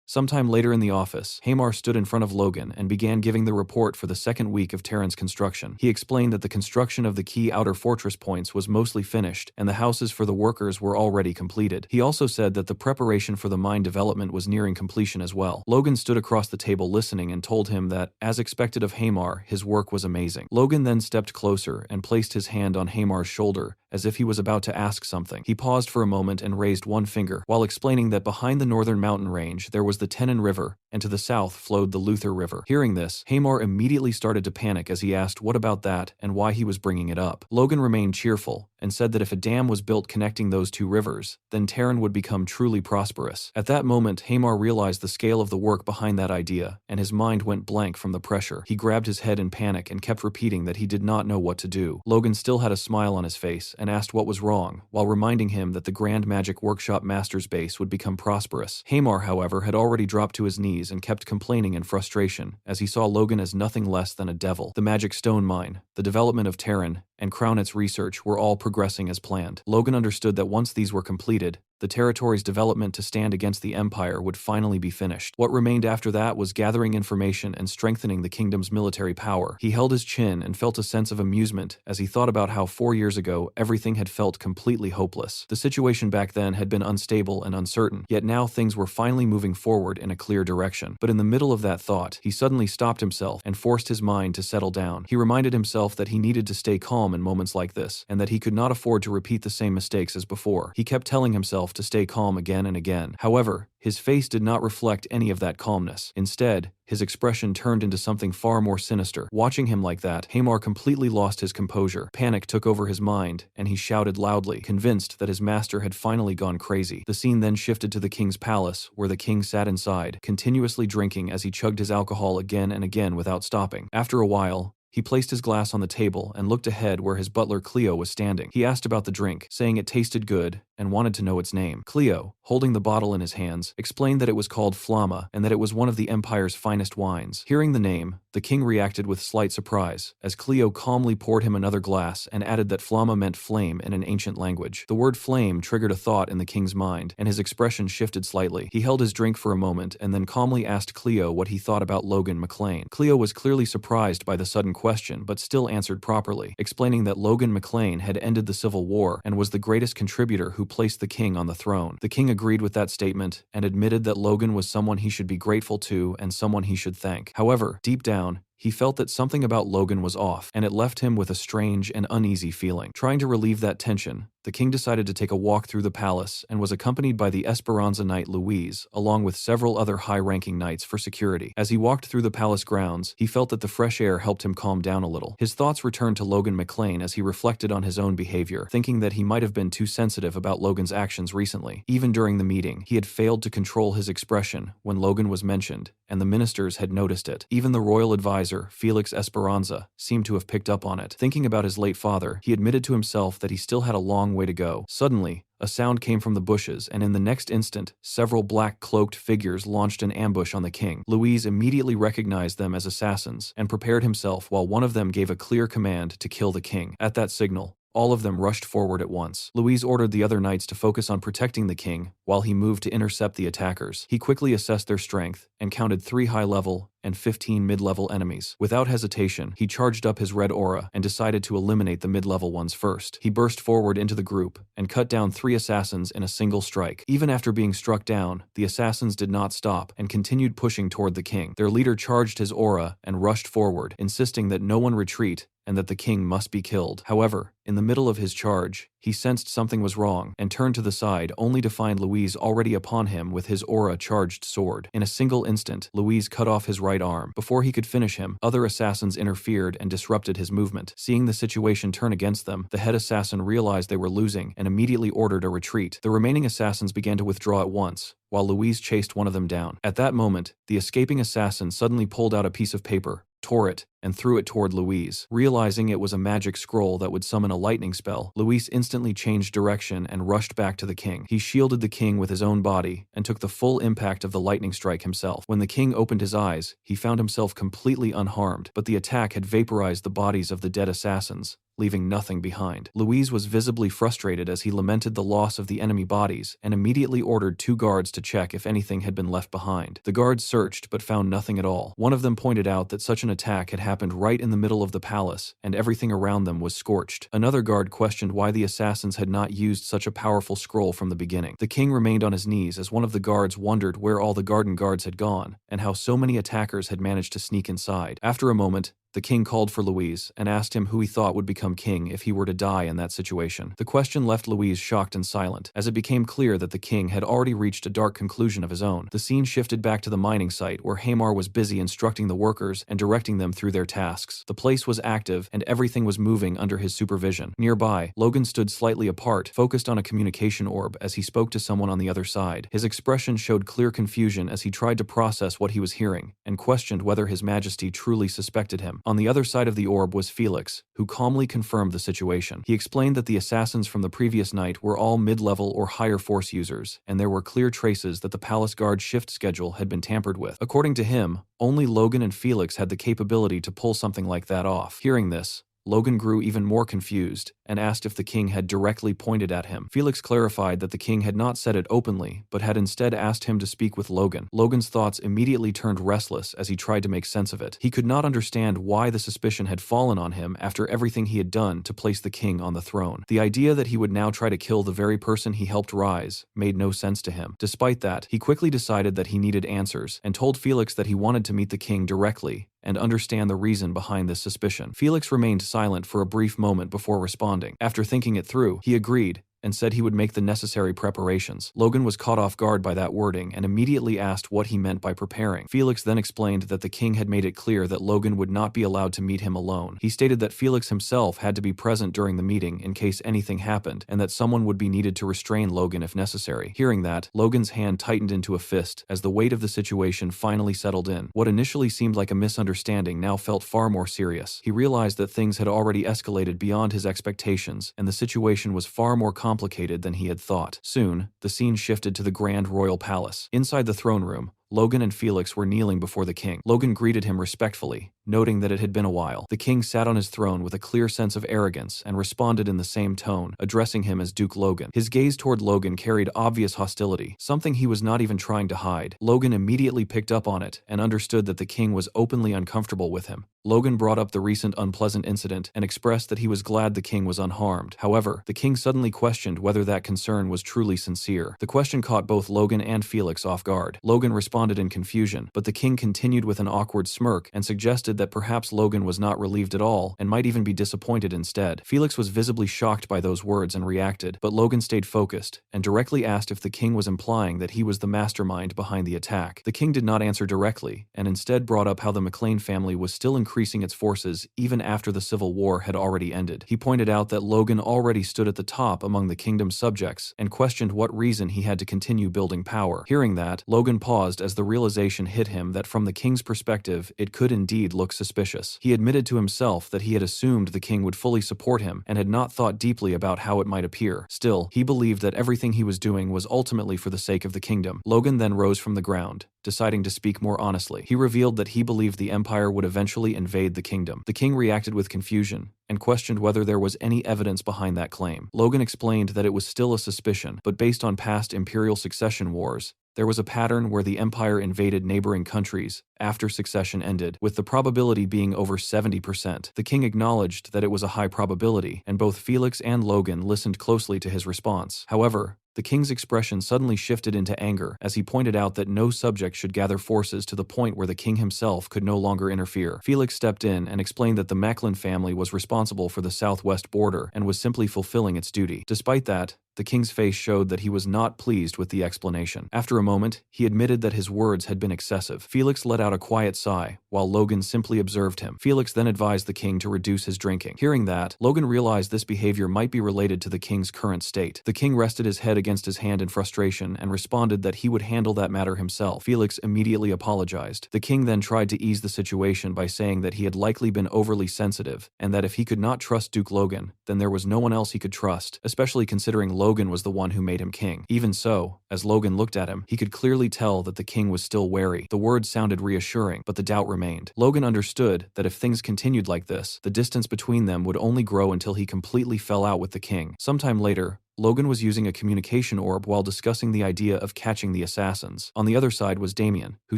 Speaker 1: Sometime later in the office, Hamar stood in front of Logan and began giving the report for the second week of Terran's construction. He explained that the construction of the key outer fortress points was mostly finished, and the houses for the workers were already completed. He also said that the preparation for the mine development was nearing completion as well. Logan stood across the table listening and told him that, as expected of Hamar, his work was amazing. Logan then stepped closer and placed his hand on Hamar's shoulder, as if he was about to ask something. He paused for a moment and raised one finger, while explaining that behind the northern mountain range there was the Tenon River, and to the south flowed the Luther River. Hearing this, Hamar immediately started to panic as he asked what about that and why he was bringing it up. Logan remained cheerful, and said that if a dam was built connecting those two rivers, then Terran would become truly prosperous. At that moment, Hamar realized the scale of the work behind that idea, and his mind went blank from the pressure. He grabbed his head in panic and kept repeating that he did not know what to do. Logan still had a smile on his face and asked what was wrong, while reminding him that the Grand Magic Workshop Master's base would become prosperous. Hamar, however, had already dropped to his knees and kept complaining in frustration, as he saw Logan as nothing less than a devil. The Magic Stone Mine, the development of Terran, and Crownet's research were all progressing as planned. Logan understood that once these were completed, the territory's development to stand against the Empire would finally be finished. What remained after that was gathering information and strengthening the kingdom's military power. He held his chin and felt a sense of amusement as he thought about how 4 years ago everything had felt completely hopeless. The situation back then had been unstable and uncertain, yet now things were finally moving forward in a clear direction. But in the middle of that thought, he suddenly stopped himself and forced his mind to settle down. He reminded himself that he needed to stay calm in moments like this, and that he could not afford to repeat the same mistakes as before. He kept telling himself to stay calm again and again. However, his face did not reflect any of that calmness. Instead, his expression turned into something far more sinister. Watching him like that, Hamar completely lost his composure. Panic took over his mind, and he shouted loudly, convinced that his master had finally gone crazy. The scene then shifted to the king's palace, where the king sat inside, continuously drinking as he chugged his alcohol again and again without stopping. After a while, he placed his glass on the table and looked ahead where his butler Cleo was standing. He asked about the drink, saying it tasted good, and wanted to know its name. Cleo, holding the bottle in his hands, explained that it was called Flamma and that it was one of the Empire's finest wines. Hearing the name, the king reacted with slight surprise, as Cleo calmly poured him another glass and added that Flamma meant flame in an ancient language. The word flame triggered a thought in the king's mind, and his expression shifted slightly. He held his drink for a moment and then calmly asked Cleo what he thought about Logan McLean. Cleo was clearly surprised by the sudden question, but still answered properly, explaining that Logan McLean had ended the Civil War and was the greatest contributor who placed the king on the throne. The king agreed with that statement and admitted that Logan was someone he should be grateful to and someone he should thank. However, deep down, he felt that something about Logan was off, and it left him with a strange and uneasy feeling. Trying to relieve that tension, the king decided to take a walk through the palace and was accompanied by the Esperanza knight Louise, along with several other high-ranking knights for security. As he walked through the palace grounds, he felt that the fresh air helped him calm down a little. His thoughts returned to Logan McLean as he reflected on his own behavior, thinking that he might have been too sensitive about Logan's actions recently. Even during the meeting, he had failed to control his expression when Logan was mentioned, and the ministers had noticed it. Even the royal advisor, Felix Esperanza, seemed to have picked up on it. Thinking about his late father, he admitted to himself that he still had a long way to go. Suddenly, a sound came from the bushes, and in the next instant, several black cloaked figures launched an ambush on the king. Louise immediately recognized them as assassins and prepared himself while one of them gave a clear command to kill the king. At that signal, all of them rushed forward at once. Louise ordered the other knights to focus on protecting the king, while he moved to intercept the attackers. He quickly assessed their strength and counted 3 high-level and 15 mid-level enemies. Without hesitation, he charged up his red aura and decided to eliminate the mid-level ones first. He burst forward into the group and cut down 3 assassins in a single strike. Even after being struck down, the assassins did not stop and continued pushing toward the king. Their leader charged his aura and rushed forward, insisting that no one retreat and that the king must be killed. However, in the middle of his charge, he sensed something was wrong and turned to the side only to find Louise already upon him with his aura-charged sword. In a single instant, Louise cut off his right arm. Before he could finish him, other assassins interfered and disrupted his movement. Seeing the situation turn against them, the head assassin realized they were losing and immediately ordered a retreat. The remaining assassins began to withdraw at once, while Louise chased one of them down. At that moment, the escaping assassin suddenly pulled out a piece of paper, tore it, and threw it toward Louise. Realizing it was a magic scroll that would summon a lightning spell, Louise instantly changed direction and rushed back to the king. He shielded the king with his own body and took the full impact of the lightning strike himself. When the king opened his eyes, he found himself completely unharmed, but the attack had vaporized the bodies of the dead assassins, leaving nothing behind. Louise was visibly frustrated as he lamented the loss of the enemy bodies and immediately ordered 2 guards to check if anything had been left behind. The guards searched but found nothing at all. One of them pointed out that such an attack had happened right in the middle of the palace, and everything around them was scorched. Another guard questioned why the assassins had not used such a powerful scroll from the beginning. The king remained on his knees as one of the guards wondered where all the garden guards had gone, and how so many attackers had managed to sneak inside. After a moment, The king called for Louise and asked him who he thought would become king if he were to die in that situation. The question left Louise shocked and silent, as it became clear that the king had already reached a dark conclusion of his own. The scene shifted back to the mining site where Hamar was busy instructing the workers and directing them through their tasks. The place was active and everything was moving under his supervision. Nearby, Logan stood slightly apart, focused on a communication orb as he spoke to someone on the other side. His expression showed clear confusion as he tried to process what he was hearing and questioned whether His Majesty truly suspected him. On the other side of the orb was Felix, who calmly confirmed the situation. He explained that the assassins from the previous night were all mid-level or higher force users, and there were clear traces that the palace guard shift schedule had been tampered with. According to him, only Logan and Felix had the capability to pull something like that off. Hearing this, Logan grew even more confused and asked if the king had directly pointed at him. Felix clarified that the king had not said it openly, but had instead asked him to speak with Logan. Logan's thoughts immediately turned restless as he tried to make sense of it. He could not understand why the suspicion had fallen on him after everything he had done to place the king on the throne. The idea that he would now try to kill the very person he helped rise made no sense to him. Despite that, he quickly decided that he needed answers and told Felix that he wanted to meet the king directly and understand the reason behind this suspicion. Felix remained silent for a brief moment before responding. After thinking it through, he agreed and said he would make the necessary preparations. Logan was caught off guard by that wording and immediately asked what he meant by preparing. Felix then explained that the king had made it clear that Logan would not be allowed to meet him alone. He stated that Felix himself had to be present during the meeting in case anything happened, and that someone would be needed to restrain Logan if necessary. Hearing that, Logan's hand tightened into a fist as the weight of the situation finally settled in. What initially seemed like a misunderstanding now felt far more serious. He realized that things had already escalated beyond his expectations, and the situation was far more complicated than he had thought. Soon, the scene shifted to the Grand Royal Palace. Inside the throne room, Logan and Felix were kneeling before the king. Logan greeted him respectfully, noting that it had been a while. The king sat on his throne with a clear sense of arrogance and responded in the same tone, addressing him as Duke Logan. His gaze toward Logan carried obvious hostility, something he was not even trying to hide. Logan immediately picked up on it and understood that the king was openly uncomfortable with him. Logan brought up the recent unpleasant incident and expressed that he was glad the king was unharmed. However, the king suddenly questioned whether that concern was truly sincere. The question caught both Logan and Felix off guard. Logan responded in confusion, but the king continued with an awkward smirk and suggested that perhaps Logan was not relieved at all and might even be disappointed instead. Felix was visibly shocked by those words and reacted, but Logan stayed focused and directly asked if the king was implying that he was the mastermind behind the attack. The king did not answer directly and instead brought up how the McLean family was still increasing its forces even after the Civil War had already ended. He pointed out that Logan already stood at the top among the kingdom's subjects and questioned what reason he had to continue building power. Hearing that, Logan paused as the realization hit him that from the king's perspective, it could indeed look suspicious. He admitted to himself that he had assumed the king would fully support him and had not thought deeply about how it might appear. Still, he believed that everything he was doing was ultimately for the sake of the kingdom. Logan then rose from the ground, deciding to speak more honestly. He revealed that he believed the empire would eventually invade the kingdom. The king reacted with confusion and questioned whether there was any evidence behind that claim. Logan explained that it was still a suspicion, but based on past imperial succession wars, there was a pattern where the empire invaded neighboring countries after succession ended, with the probability being over 70%. The king acknowledged that it was a high probability, and both Felix and Logan listened closely to his response. However, the king's expression suddenly shifted into anger as he pointed out that no subject should gather forces to the point where the king himself could no longer interfere. Felix stepped in and explained that the Macklin family was responsible for the southwest border and was simply fulfilling its duty. Despite that, the king's face showed that he was not pleased with the explanation. After a moment, he admitted that his words had been excessive. Felix let out a quiet sigh, while Logan simply observed him. Felix then advised the king to reduce his drinking. Hearing that, Logan realized this behavior might be related to the king's current state. The king rested his head against his hand in frustration and responded that he would handle that matter himself. Felix immediately apologized. The king then tried to ease the situation by saying that he had likely been overly sensitive, and that if he could not trust Duke Logan, then there was no one else he could trust, especially considering Logan was the one who made him king. Even so, as Logan looked at him, he could clearly tell that the king was still wary. The words sounded reassuring, but the doubt remained. Logan understood that if things continued like this, the distance between them would only grow until he completely fell out with the king. Sometime later, Logan was using a communication orb while discussing the idea of catching the assassins. On the other side was Damien, who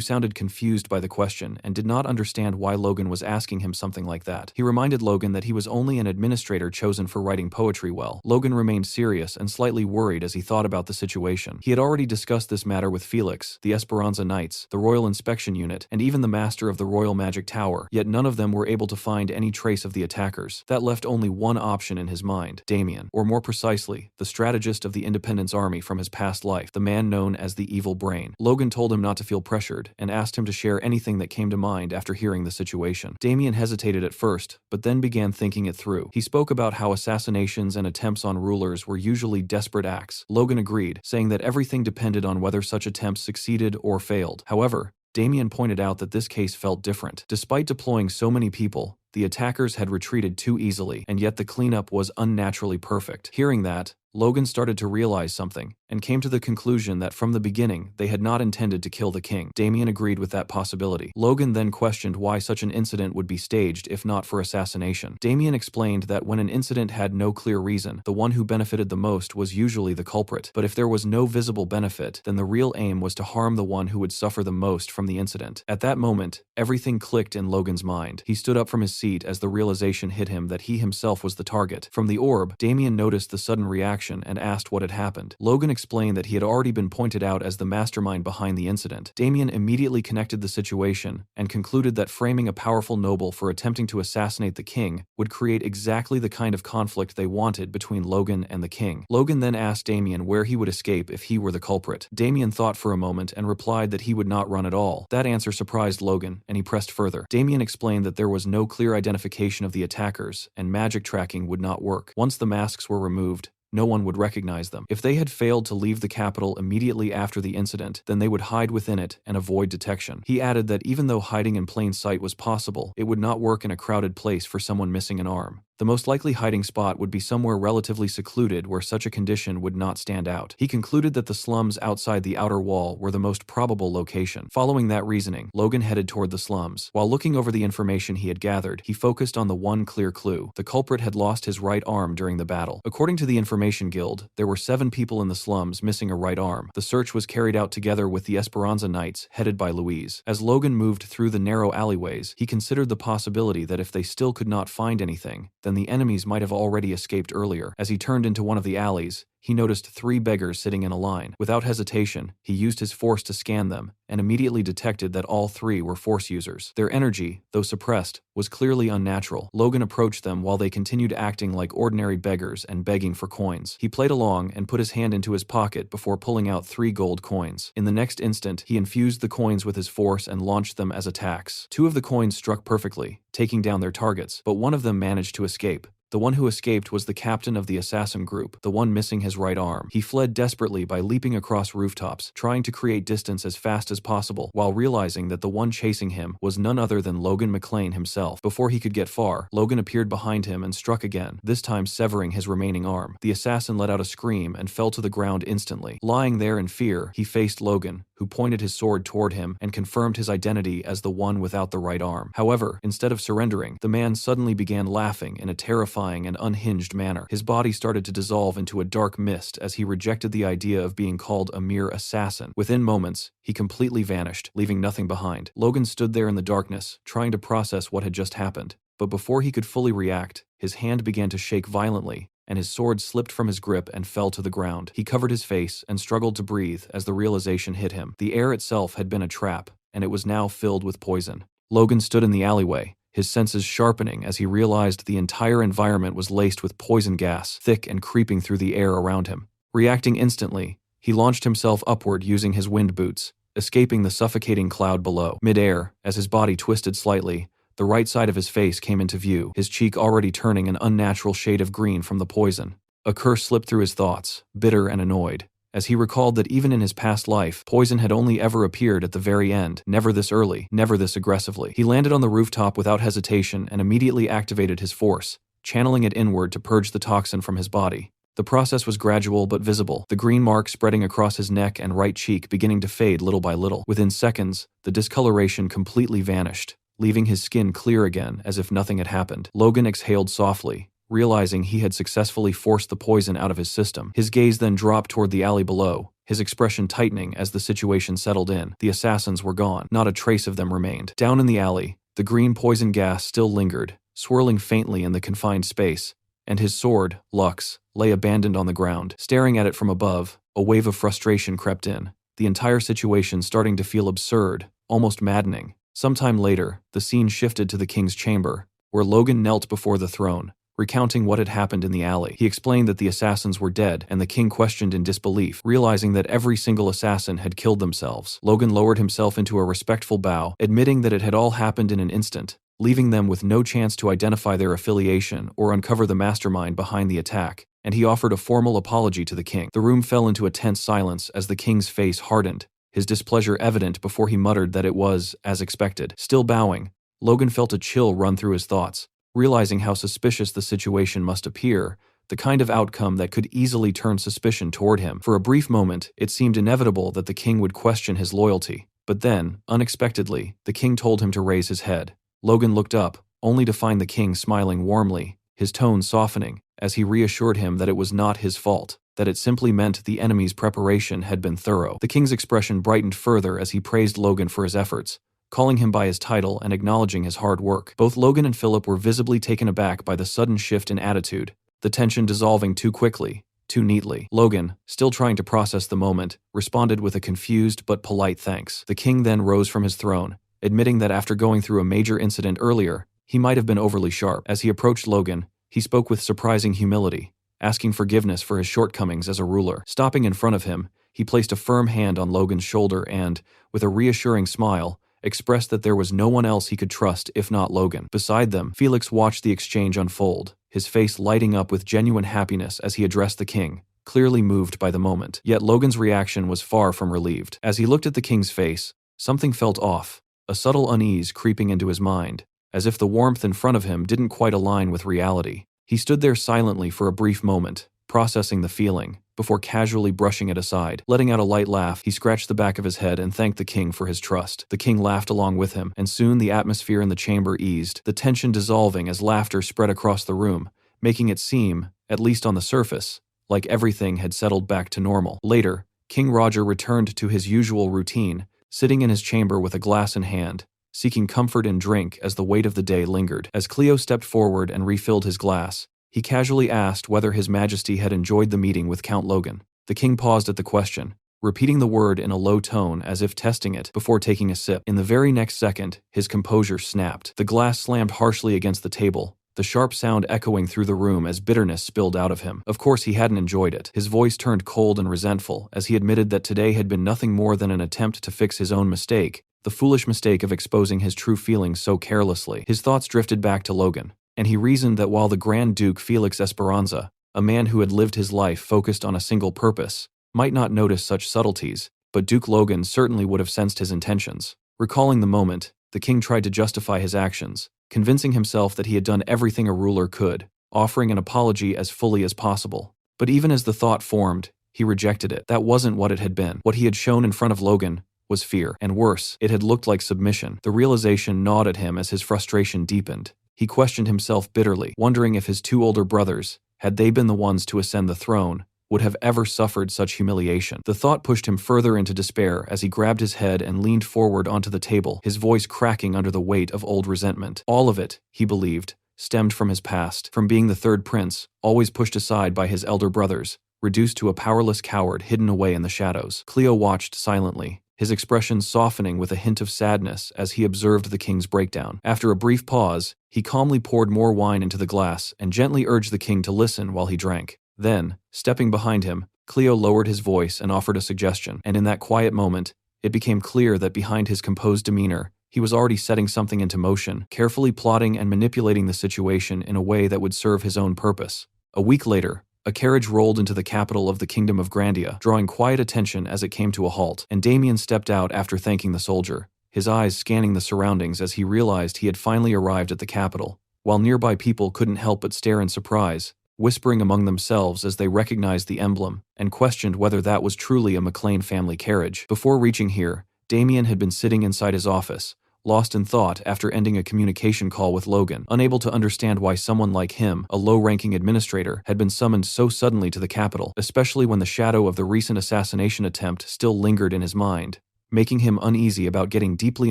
Speaker 1: sounded confused by the question and did not understand why Logan was asking him something like that. He reminded Logan that he was only an administrator chosen for writing poetry well. Logan remained serious and slightly worried as he thought about the situation. He had already discussed this matter with Felix, the Esperanza Knights, the Royal Inspection Unit, and even the Master of the Royal Magic Tower, yet none of them were able to find any trace of the attackers. That left only one option in his mind: Damien, or more precisely, the strategist of the Independence Army from his past life, the man known as the Evil Brain. Logan told him not to feel pressured and asked him to share anything that came to mind after hearing the situation. Damien hesitated at first, but then began thinking it through. He spoke about how assassinations and attempts on rulers were usually desperate acts. Logan agreed, saying that everything depended on whether such attempts succeeded or failed. However, Damien pointed out that this case felt different. Despite deploying so many people, the attackers had retreated too easily, and yet the cleanup was unnaturally perfect. Hearing that, Logan started to realize something, and came to the conclusion that from the beginning, they had not intended to kill the king. Damien agreed with that possibility. Logan then questioned why such an incident would be staged if not for assassination. Damien explained that when an incident had no clear reason, the one who benefited the most was usually the culprit. But if there was no visible benefit, then the real aim was to harm the one who would suffer the most from the incident. At that moment, everything clicked in Logan's mind. He stood up from his seat as the realization hit him that he himself was the target. From the orb, Damien noticed the sudden reaction and asked what had happened. Logan explained that he had already been pointed out as the mastermind behind the incident. Damien immediately connected the situation and concluded that framing a powerful noble for attempting to assassinate the king would create exactly the kind of conflict they wanted between Logan and the king. Logan then asked Damien where he would escape if he were the culprit. Damien thought for a moment and replied that he would not run at all. That answer surprised Logan, and he pressed further. Damien explained that there was no clear identification of the attackers, and magic tracking would not work. Once the masks were removed, no one would recognize them. If they had failed to leave the capital immediately after the incident, then they would hide within it and avoid detection. He added that even though hiding in plain sight was possible, it would not work in a crowded place for someone missing an arm. The most likely hiding spot would be somewhere relatively secluded where such a condition would not stand out. He concluded that the slums outside the outer wall were the most probable location. Following that reasoning, Logan headed toward the slums. While looking over the information he had gathered, he focused on the one clear clue: the culprit had lost his right arm during the battle. According to the Information Guild, there were 7 people in the slums missing a right arm. The search was carried out together with the Esperanza Knights, headed by Louise. As Logan moved through the narrow alleyways, he considered the possibility that if they still could not find anything, then the enemies might have already escaped earlier. As he turned into one of the alleys, he noticed 3 beggars sitting in a line. Without hesitation, he used his force to scan them, and immediately detected that all 3 were force users. Their energy, though suppressed, was clearly unnatural. Logan approached them while they continued acting like ordinary beggars and begging for coins. He played along and put his hand into his pocket before pulling out 3 gold coins. In the next instant, he infused the coins with his force and launched them as attacks. 2 of the coins struck perfectly, taking down their targets, but one of them managed to escape. The one who escaped was the captain of the assassin group, the one missing his right arm. He fled desperately by leaping across rooftops, trying to create distance as fast as possible, while realizing that the one chasing him was none other than Logan McClane himself. Before he could get far, Logan appeared behind him and struck again, this time severing his remaining arm. The assassin let out a scream and fell to the ground instantly. Lying there in fear, he faced Logan, who pointed his sword toward him and confirmed his identity as the one without the right arm. However, instead of surrendering, the man suddenly began laughing in a terrifying and unhinged manner. His body started to dissolve into a dark mist as he rejected the idea of being called a mere assassin. Within moments, he completely vanished, leaving nothing behind. Logan stood there in the darkness, trying to process what had just happened. But before he could fully react, his hand began to shake violently, and his sword slipped from his grip and fell to the ground. He covered his face and struggled to breathe as the realization hit him. The air itself had been a trap, and it was now filled with poison. Logan stood in the alleyway, his senses sharpening as he realized the entire environment was laced with poison gas, thick and creeping through the air around him. Reacting instantly, he launched himself upward using his wind boots, escaping the suffocating cloud below. Mid-air, as his body twisted slightly, the right side of his face came into view, his cheek already turning an unnatural shade of green from the poison. A curse slipped through his thoughts, bitter and annoyed, as he recalled that even in his past life, poison had only ever appeared at the very end, never this early, never this aggressively. He landed on the rooftop without hesitation and immediately activated his force, channeling it inward to purge the toxin from his body. The process was gradual but visible, the green mark spreading across his neck and right cheek beginning to fade little by little. Within seconds, the discoloration completely vanished, leaving his skin clear again as if nothing had happened. Logan exhaled softly, realizing he had successfully forced the poison out of his system. His gaze then dropped toward the alley below, his expression tightening as the situation settled in. The assassins were gone. Not a trace of them remained. Down in the alley, the green poison gas still lingered, swirling faintly in the confined space, and his sword, Lux, lay abandoned on the ground. Staring at it from above, a wave of frustration crept in, the entire situation starting to feel absurd, almost maddening. Sometime later, the scene shifted to the king's chamber, where Logan knelt before the throne, recounting what had happened in the alley. He explained that the assassins were dead, and the king questioned in disbelief, realizing that every single assassin had killed themselves. Logan lowered himself into a respectful bow, admitting that it had all happened in an instant, leaving them with no chance to identify their affiliation or uncover the mastermind behind the attack, and he offered a formal apology to the king. The room fell into a tense silence as the king's face hardened, his displeasure evident before he muttered that it was, as expected. Still bowing, Logan felt a chill run through his thoughts, realizing how suspicious the situation must appear, the kind of outcome that could easily turn suspicion toward him. For a brief moment, it seemed inevitable that the king would question his loyalty, but then, unexpectedly, the king told him to raise his head. Logan looked up, only to find the king smiling warmly, his tone softening, as he reassured him that it was not his fault, that it simply meant the enemy's preparation had been thorough. The king's expression brightened further as he praised Logan for his efforts, calling him by his title and acknowledging his hard work. Both Logan and Philip were visibly taken aback by the sudden shift in attitude, the tension dissolving too quickly, too neatly. Logan, still trying to process the moment, responded with a confused but polite thanks. The king then rose from his throne, admitting that after going through a major incident earlier, he might have been overly sharp. As he approached Logan, he spoke with surprising humility, asking forgiveness for his shortcomings as a ruler. Stopping in front of him, he placed a firm hand on Logan's shoulder and, with a reassuring smile, expressed that there was no one else he could trust if not Logan. Beside them, Felix watched the exchange unfold, his face lighting up with genuine happiness as he addressed the king, clearly moved by the moment. Yet Logan's reaction was far from relieved. As he looked at the king's face, something felt off, a subtle unease creeping into his mind, as if the warmth in front of him didn't quite align with reality. He stood there silently for a brief moment, processing the feeling, before casually brushing it aside. Letting out a light laugh, he scratched the back of his head and thanked the king for his trust. The king laughed along with him, and soon the atmosphere in the chamber eased, the tension dissolving as laughter spread across the room, making it seem, at least on the surface, like everything had settled back to normal. Later, King Roger returned to his usual routine, sitting in his chamber with a glass in hand, seeking comfort in drink as the weight of the day lingered. As Cleo stepped forward and refilled his glass, he casually asked whether His Majesty had enjoyed the meeting with Count Logan. The king paused at the question, repeating the word in a low tone as if testing it before taking a sip. In the very next second, his composure snapped. The glass slammed harshly against the table, the sharp sound echoing through the room as bitterness spilled out of him. Of course he hadn't enjoyed it. His voice turned cold and resentful as he admitted that today had been nothing more than an attempt to fix his own mistake, the foolish mistake of exposing his true feelings so carelessly. His thoughts drifted back to Logan, and he reasoned that while the Grand Duke Felix Esperanza, a man who had lived his life focused on a single purpose, might not notice such subtleties, but Duke Logan certainly would have sensed his intentions. Recalling the moment, the king tried to justify his actions, convincing himself that he had done everything a ruler could, offering an apology as fully as possible. But even as the thought formed, he rejected it. That wasn't what it had been. What he had shown in front of Logan was fear, and worse, it had looked like submission. The realization gnawed at him as his frustration deepened. He questioned himself bitterly, wondering if his two older brothers, had they been the ones to ascend the throne, would have ever suffered such humiliation. The thought pushed him further into despair as he grabbed his head and leaned forward onto the table, his voice cracking under the weight of old resentment. All of it, he believed, stemmed from his past, from being the third prince, always pushed aside by his elder brothers, reduced to a powerless coward hidden away in the shadows. Cleo watched silently, his expression softening with a hint of sadness as he observed the king's breakdown. After a brief pause, he calmly poured more wine into the glass and gently urged the king to listen while he drank. Then, stepping behind him, Cleo lowered his voice and offered a suggestion, and in that quiet moment, it became clear that behind his composed demeanor, he was already setting something into motion, carefully plotting and manipulating the situation in a way that would serve his own purpose. A week later, a carriage rolled into the capital of the Kingdom of Grandia, drawing quiet attention as it came to a halt, and Damien stepped out after thanking the soldier, his eyes scanning the surroundings as he realized he had finally arrived at the capital, while nearby people couldn't help but stare in surprise, whispering among themselves as they recognized the emblem and questioned whether that was truly a McLean family carriage. Before reaching here, Damien had been sitting inside his office, lost in thought after ending a communication call with Logan, unable to understand why someone like him, a low-ranking administrator, had been summoned so suddenly to the capital, especially when the shadow of the recent assassination attempt still lingered in his mind, making him uneasy about getting deeply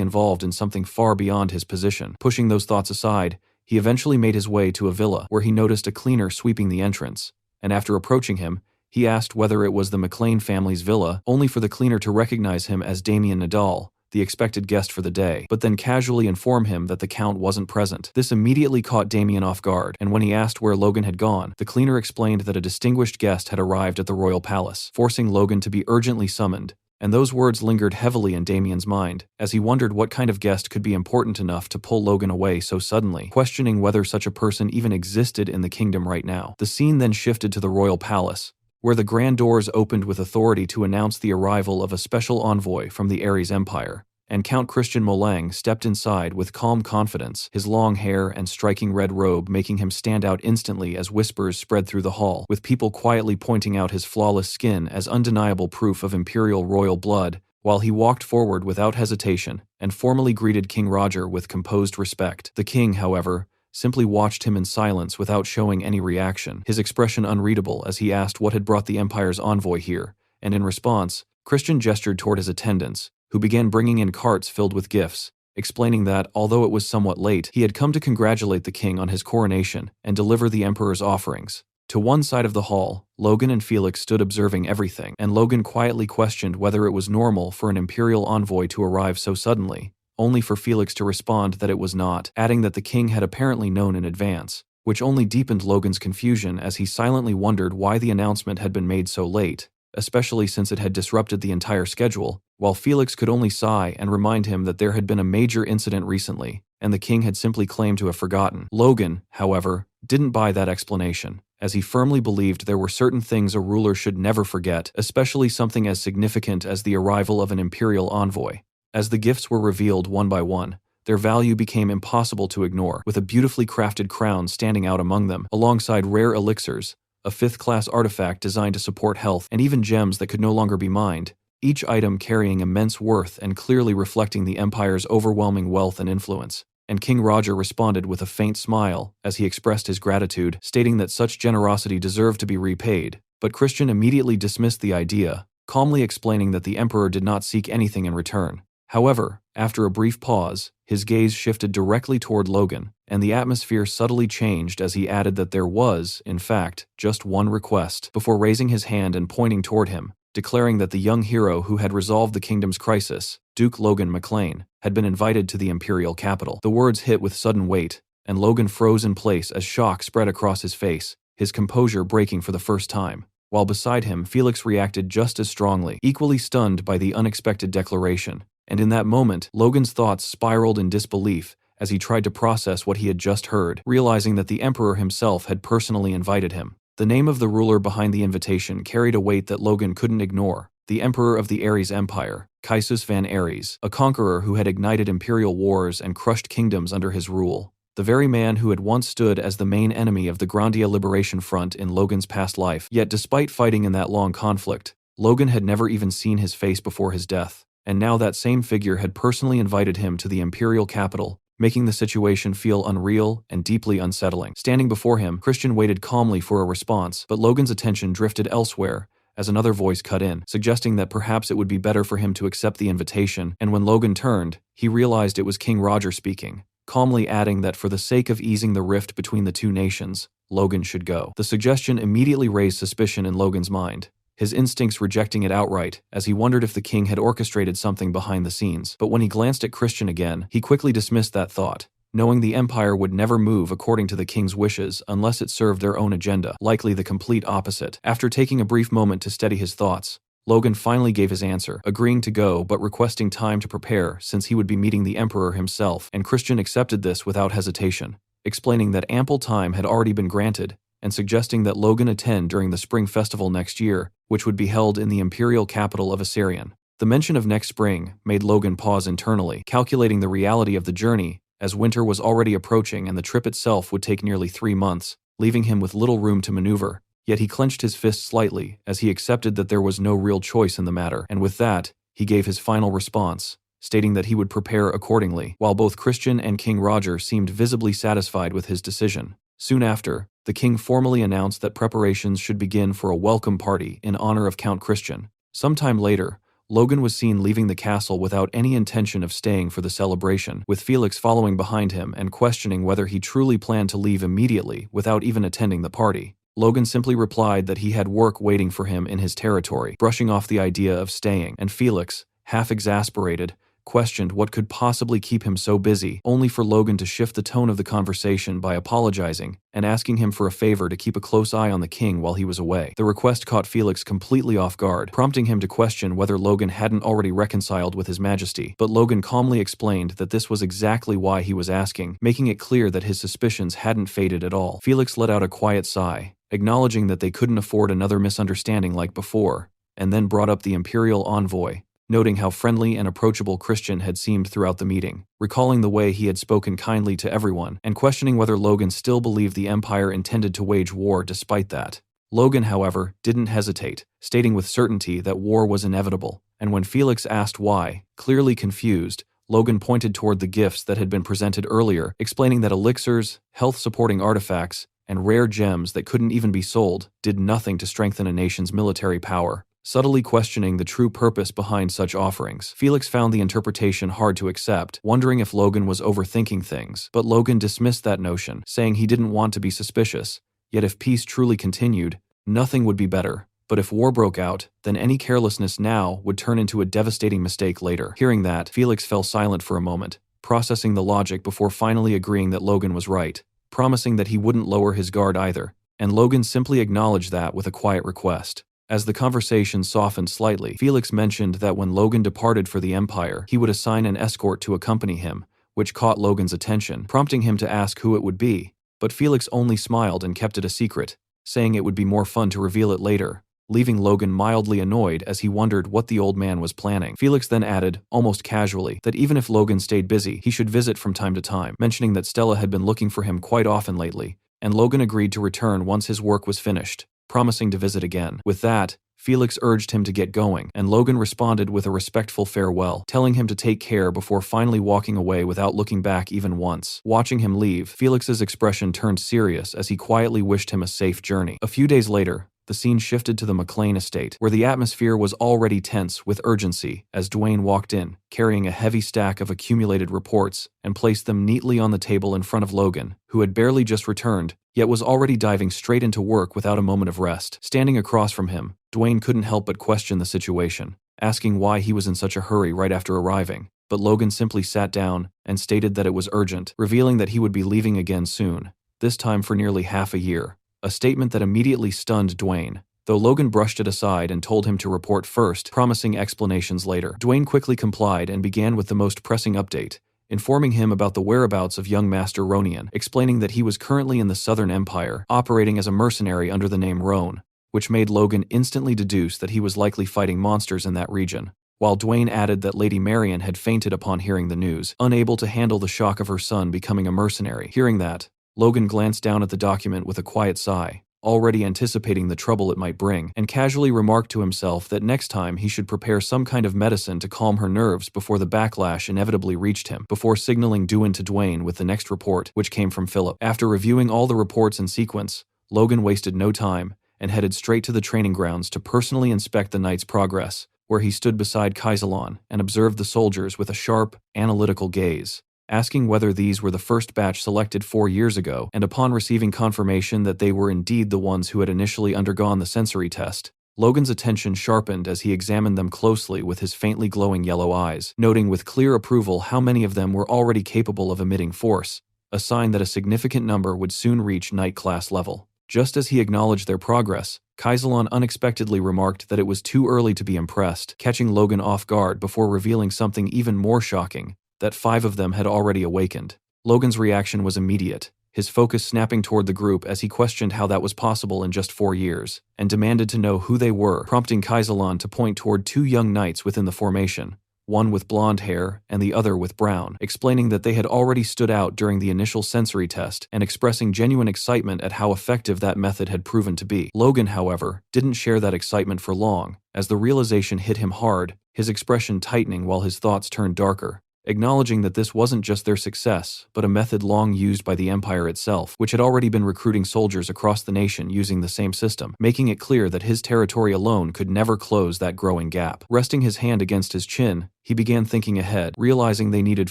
Speaker 1: involved in something far beyond his position. Pushing those thoughts aside, he eventually made his way to a villa where he noticed a cleaner sweeping the entrance, and after approaching him, he asked whether it was the McLean family's villa, only for the cleaner to recognize him as Damien Nadal, the expected guest for the day, but then casually inform him that the Count wasn't present. This immediately caught Damien off guard, and when he asked where Logan had gone, the cleaner explained that a distinguished guest had arrived at the royal palace, forcing Logan to be urgently summoned. And those words lingered heavily in Damien's mind, as he wondered what kind of guest could be important enough to pull Logan away so suddenly, questioning whether such a person even existed in the kingdom right now. The scene then shifted to the royal palace, where the grand doors opened with authority to announce the arrival of a special envoy from the Ares Empire, and Count Christian Molang stepped inside with calm confidence, his long hair and striking red robe making him stand out instantly as whispers spread through the hall, with people quietly pointing out his flawless skin as undeniable proof of imperial royal blood, while he walked forward without hesitation and formally greeted King Roger with composed respect. The king, however, simply watched him in silence without showing any reaction, his expression unreadable as he asked what had brought the Empire's envoy here, and in response, Christian gestured toward his attendants, who began bringing in carts filled with gifts, explaining that, although it was somewhat late, he had come to congratulate the king on his coronation and deliver the emperor's offerings. To one side of the hall, Logan and Felix stood observing everything, and Logan quietly questioned whether it was normal for an imperial envoy to arrive so suddenly, only for Felix to respond that it was not, adding that the king had apparently known in advance, which only deepened Logan's confusion as he silently wondered why the announcement had been made so late, especially since it had disrupted the entire schedule, while Felix could only sigh and remind him that there had been a major incident recently, and the king had simply claimed to have forgotten. Logan, however, didn't buy that explanation, as he firmly believed there were certain things a ruler should never forget, especially something as significant as the arrival of an imperial envoy. As the gifts were revealed one by one, their value became impossible to ignore, with a beautifully crafted crown standing out among them, alongside rare elixirs, a fifth-class artifact designed to support health, and even gems that could no longer be mined, each item carrying immense worth and clearly reflecting the Empire's overwhelming wealth and influence. And King Roger responded with a faint smile as he expressed his gratitude, stating that such generosity deserved to be repaid, but Christian immediately dismissed the idea, calmly explaining that the Emperor did not seek anything in return. However, after a brief pause, his gaze shifted directly toward Logan, and the atmosphere subtly changed as he added that there was, in fact, just one request, before raising his hand and pointing toward him, declaring that the young hero who had resolved the kingdom's crisis, Duke Logan McLean, had been invited to the imperial capital. The words hit with sudden weight, and Logan froze in place as shock spread across his face, his composure breaking for the first time. While beside him, Felix reacted just as strongly, equally stunned by the unexpected declaration. And in that moment, Logan's thoughts spiraled in disbelief as he tried to process what he had just heard, realizing that the Emperor himself had personally invited him. The name of the ruler behind the invitation carried a weight that Logan couldn't ignore, the Emperor of the Ares Empire, Caesius van Ares, a conqueror who had ignited imperial wars and crushed kingdoms under his rule. The very man who had once stood as the main enemy of the Grandia Liberation Front in Logan's past life. Yet despite fighting in that long conflict, Logan had never even seen his face before his death. And now that same figure had personally invited him to the imperial capital, making the situation feel unreal and deeply unsettling. Standing before him, Christian waited calmly for a response, but Logan's attention drifted elsewhere as another voice cut in, suggesting that perhaps it would be better for him to accept the invitation, and when Logan turned, he realized it was King Roger speaking, calmly adding that for the sake of easing the rift between the two nations, Logan should go. The suggestion immediately raised suspicion in Logan's mind, his instincts rejecting it outright, as he wondered if the king had orchestrated something behind the scenes. But when he glanced at Christian again, he quickly dismissed that thought, knowing the Empire would never move according to the king's wishes unless it served their own agenda, likely the complete opposite. After taking a brief moment to steady his thoughts, Logan finally gave his answer, agreeing to go but requesting time to prepare since he would be meeting the Emperor himself, and Christian accepted this without hesitation, explaining that ample time had already been granted, and suggesting that Logan attend during the spring festival next year, which would be held in the imperial capital of Assyrian. The mention of next spring made Logan pause internally, calculating the reality of the journey, as winter was already approaching and the trip itself would take nearly 3 months, leaving him with little room to maneuver. Yet he clenched his fist slightly as he accepted that there was no real choice in the matter, and with that, he gave his final response, stating that he would prepare accordingly, while both Christian and King Roger seemed visibly satisfied with his decision. Soon after, the king formally announced that preparations should begin for a welcome party in honor of Count Christian. Sometime later, Logan was seen leaving the castle without any intention of staying for the celebration, with Felix following behind him and questioning whether he truly planned to leave immediately without even attending the party. Logan simply replied that he had work waiting for him in his territory, brushing off the idea of staying, and Felix, half exasperated, questioned what could possibly keep him so busy, only for Logan to shift the tone of the conversation by apologizing and asking him for a favor to keep a close eye on the king while he was away. The request caught Felix completely off guard, prompting him to question whether Logan hadn't already reconciled with his majesty, but Logan calmly explained that this was exactly why he was asking, making it clear that his suspicions hadn't faded at all. Felix let out a quiet sigh, acknowledging that they couldn't afford another misunderstanding like before, and then brought up the imperial envoy, noting how friendly and approachable Christian had seemed throughout the meeting, recalling the way he had spoken kindly to everyone, and questioning whether Logan still believed the Empire intended to wage war despite that. Logan, however, didn't hesitate, stating with certainty that war was inevitable, and when Felix asked why, clearly confused, Logan pointed toward the gifts that had been presented earlier, explaining that elixirs, health-supporting artifacts, and rare gems that couldn't even be sold did nothing to strengthen a nation's military power. Subtly questioning the true purpose behind such offerings, Felix found the interpretation hard to accept, wondering if Logan was overthinking things. But Logan dismissed that notion, saying he didn't want to be suspicious. Yet if peace truly continued, nothing would be better. But if war broke out, then any carelessness now would turn into a devastating mistake later. Hearing that, Felix fell silent for a moment, processing the logic before finally agreeing that Logan was right, promising that he wouldn't lower his guard either. And Logan simply acknowledged that with a quiet request. As the conversation softened slightly, Felix mentioned that when Logan departed for the Empire, he would assign an escort to accompany him, which caught Logan's attention, prompting him to ask who it would be. But Felix only smiled and kept it a secret, saying it would be more fun to reveal it later, leaving Logan mildly annoyed as he wondered what the old man was planning. Felix then added, almost casually, that even if Logan stayed busy, he should visit from time to time, mentioning that Stella had been looking for him quite often lately, and Logan agreed to return once his work was finished, promising to visit again. With that, Felix urged him to get going, and Logan responded with a respectful farewell, telling him to take care before finally walking away without looking back even once. Watching him leave, Felix's expression turned serious as he quietly wished him a safe journey. A few days later, the scene shifted to the McLean estate, where the atmosphere was already tense with urgency as Dwayne walked in, carrying a heavy stack of accumulated reports, and placed them neatly on the table in front of Logan, who had barely just returned, yet was already diving straight into work without a moment of rest. Standing across from him, Dwayne couldn't help but question the situation, asking why he was in such a hurry right after arriving. But Logan simply sat down and stated that it was urgent, revealing that he would be leaving again soon, this time for nearly half a year. A statement that immediately stunned Dwayne, though Logan brushed it aside and told him to report first, promising explanations later. Dwayne quickly complied and began with the most pressing update, informing him about the whereabouts of young Master Ronian, explaining that he was currently in the Southern Empire, operating as a mercenary under the name Roan, which made Logan instantly deduce that he was likely fighting monsters in that region, while Dwayne added that Lady Marian had fainted upon hearing the news, unable to handle the shock of her son becoming a mercenary. Hearing that, Logan glanced down at the document with a quiet sigh, already anticipating the trouble it might bring, and casually remarked to himself that next time he should prepare some kind of medicine to calm her nerves before the backlash inevitably reached him, before signaling doin to Dwayne with the next report, which came from Philip. After reviewing all the reports in sequence, Logan wasted no time and headed straight to the training grounds to personally inspect the knight's progress, where he stood beside Kaisalon and observed the soldiers with a sharp, analytical gaze, asking whether these were the first batch selected 4 years ago, and upon receiving confirmation that they were indeed the ones who had initially undergone the sensory test, Logan's attention sharpened as he examined them closely with his faintly glowing yellow eyes, noting with clear approval how many of them were already capable of emitting force, a sign that a significant number would soon reach Knight class level. Just as he acknowledged their progress, Kaisalon unexpectedly remarked that it was too early to be impressed, catching Logan off guard before revealing something even more shocking, that 5 of them had already awakened. Logan's reaction was immediate, his focus snapping toward the group as he questioned how that was possible in just 4 years, and demanded to know who they were, prompting Kaisalon to point toward 2 young knights within the formation, one with blonde hair and the other with brown, explaining that they had already stood out during the initial sensory test and expressing genuine excitement at how effective that method had proven to be. Logan, however, didn't share that excitement for long, as the realization hit him hard, his expression tightening while his thoughts turned darker, acknowledging that this wasn't just their success, but a method long used by the Empire itself, which had already been recruiting soldiers across the nation using the same system, making it clear that his territory alone could never close that growing gap. Resting his hand against his chin, he began thinking ahead, realizing they needed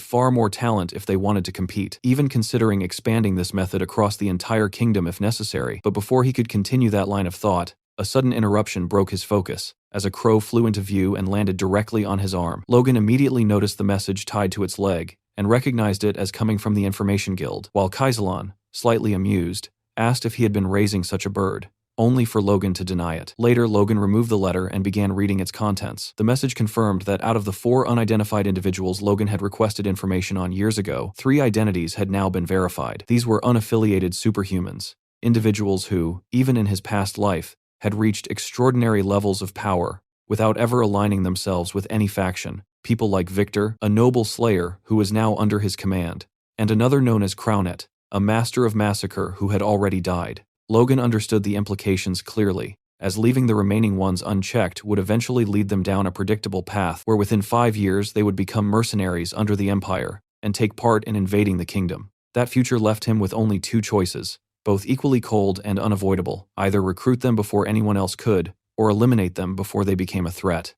Speaker 1: far more talent if they wanted to compete, even considering expanding this method across the entire kingdom if necessary. But before he could continue that line of thought, a sudden interruption broke his focus, as a crow flew into view and landed directly on his arm. Logan immediately noticed the message tied to its leg, and recognized it as coming from the Information Guild, while Kaisalon, slightly amused, asked if he had been raising such a bird, only for Logan to deny it. Later, Logan removed the letter and began reading its contents. The message confirmed that out of the 4 unidentified individuals Logan had requested information on years ago, 3 identities had now been verified. These were unaffiliated superhumans, individuals who, even in his past life, had reached extraordinary levels of power without ever aligning themselves with any faction. People like Victor, a noble slayer who was now under his command, and another known as Crownet, a master of massacre who had already died. Logan understood the implications clearly, as leaving the remaining ones unchecked would eventually lead them down a predictable path where within 5 years they would become mercenaries under the Empire and take part in invading the kingdom. That future left him with only 2 choices, both equally cold and unavoidable: either recruit them before anyone else could, or eliminate them before they became a threat.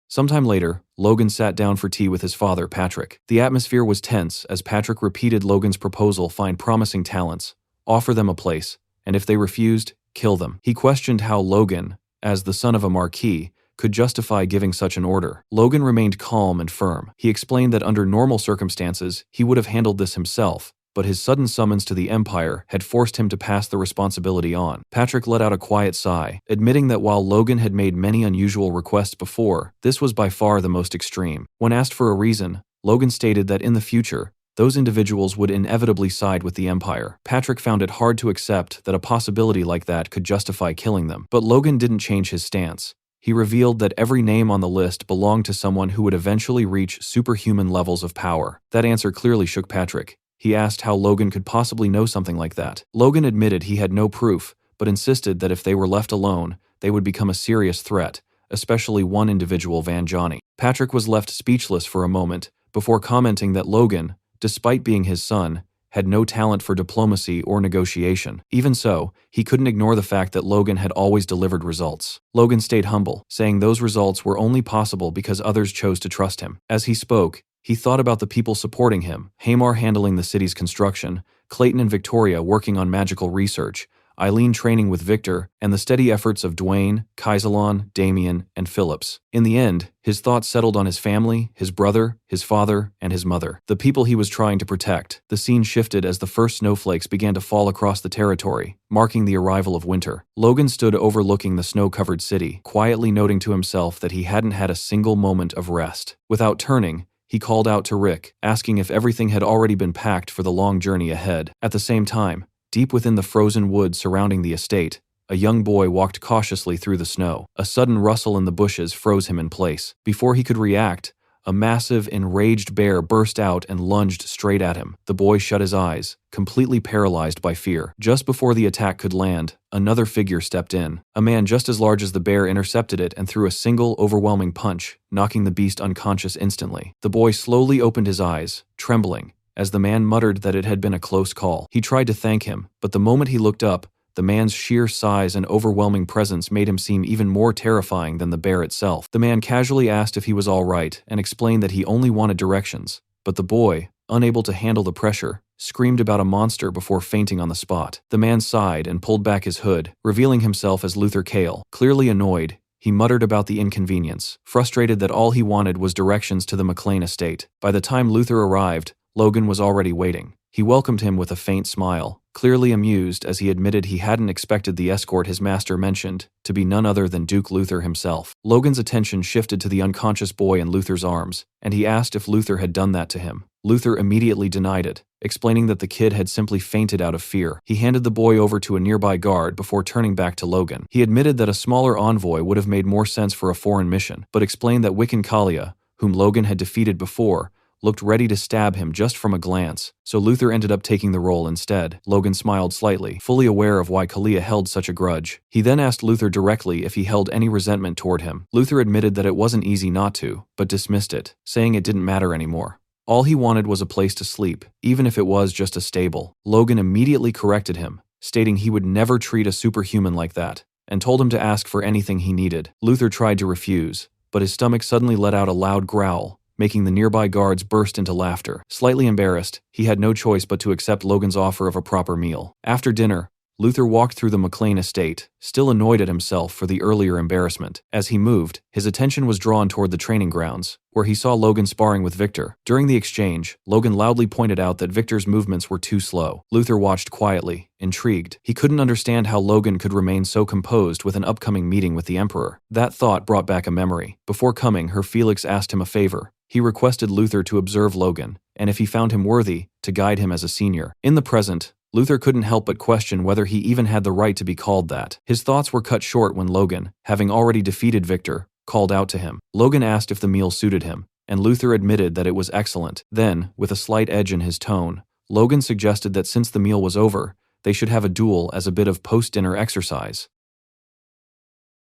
Speaker 1: Sometime later, Logan sat down for tea with his father, Patrick. The atmosphere was tense as Patrick repeated Logan's proposal: find promising talents, offer them a place, and if they refused, kill them. He questioned how Logan, as the son of a marquis, could justify giving such an order. Logan remained calm and firm. He explained that under normal circumstances, he would have handled this himself, but his sudden summons to the Empire had forced him to pass the responsibility on. Patrick let out a quiet sigh, admitting that while Logan had made many unusual requests before, this was by far the most extreme. When asked for a reason, Logan stated that in the future, those individuals would inevitably side with the Empire. Patrick found it hard to accept that a possibility like that could justify killing them, but Logan didn't change his stance. He revealed that every name on the list belonged to someone who would eventually reach superhuman levels of power. That answer clearly shook Patrick. He asked how Logan could possibly know something like that. Logan admitted he had no proof, but insisted that if they were left alone, they would become a serious threat, especially one individual, Van Johnny. Patrick was left speechless for a moment, before commenting that Logan, despite being his son, had no talent for diplomacy or negotiation. Even so, he couldn't ignore the fact that Logan had always delivered results. Logan stayed humble, saying those results were only possible because others chose to trust him. As he spoke, he thought about the people supporting him: Hamar handling the city's construction, Clayton and Victoria working on magical research, Eileen training with Victor, and the steady efforts of Dwayne, Kaisalon, Damien, and Phillips. In the end, his thoughts settled on his family, his brother, his father, and his mother, the people he was trying to protect. The scene shifted as the first snowflakes began to fall across the territory, marking the arrival of winter. Logan stood overlooking the snow-covered city, quietly noting to himself that he hadn't had a single moment of rest. Without turning, he called out to Rick, asking if everything had already been packed for the long journey ahead. At the same time, deep within the frozen woods surrounding the estate, a young boy walked cautiously through the snow. A sudden rustle in the bushes froze him in place. Before he could react, a massive, enraged bear burst out and lunged straight at him. The boy shut his eyes, completely paralyzed by fear. Just before the attack could land, another figure stepped in. A man just as large as the bear intercepted it and threw a single, overwhelming punch, knocking the beast unconscious instantly. The boy slowly opened his eyes, trembling, as the man muttered that it had been a close call. He tried to thank him, but the moment he looked up, the man's sheer size and overwhelming presence made him seem even more terrifying than the bear itself. The man casually asked if he was all right and explained that he only wanted directions, but the boy, unable to handle the pressure, screamed about a monster before fainting on the spot. The man sighed and pulled back his hood, revealing himself as Luther Kale. Clearly annoyed, he muttered about the inconvenience, frustrated that all he wanted was directions to the McLean estate. By the time Luther arrived, Logan was already waiting. He welcomed him with a faint smile, clearly amused as he admitted he hadn't expected the escort his master mentioned to be none other than Duke Luther himself. Logan's attention shifted to the unconscious boy in Luther's arms, and he asked if Luther had done that to him. Luther immediately denied it, explaining that the kid had simply fainted out of fear. He handed the boy over to a nearby guard before turning back to Logan. He admitted that a smaller envoy would have made more sense for a foreign mission, but explained that Wiccan Kalia, whom Logan had defeated before, looked ready to stab him just from a glance, so Luther ended up taking the role instead. Logan smiled slightly, fully aware of why Kalia held such a grudge. He then asked Luther directly if he held any resentment toward him. Luther admitted that it wasn't easy not to, but dismissed it, saying it didn't matter anymore. All he wanted was a place to sleep, even if it was just a stable. Logan immediately corrected him, stating he would never treat a superhuman like that, and told him to ask for anything he needed. Luther tried to refuse, but his stomach suddenly let out a loud growl, making the nearby guards burst into laughter. Slightly embarrassed, he had no choice but to accept Logan's offer of a proper meal. After dinner, Luther walked through the McLean estate, still annoyed at himself for the earlier embarrassment. As he moved, his attention was drawn toward the training grounds, where he saw Logan sparring with Victor. During the exchange, Logan loudly pointed out that Victor's movements were too slow. Luther watched quietly, intrigued. He couldn't understand how Logan could remain so composed with an upcoming meeting with the Emperor. That thought brought back a memory. Before coming, Her Felix asked him a favor. He requested Luther to observe Logan, and if he found him worthy, to guide him as a senior. In the present, Luther couldn't help but question whether he even had the right to be called that. His thoughts were cut short when Logan, having already defeated Victor, called out to him. Logan asked if the meal suited him, and Luther admitted that it was excellent. Then, with a slight edge in his tone, Logan suggested that since the meal was over, they should have a duel as a bit of post-dinner exercise.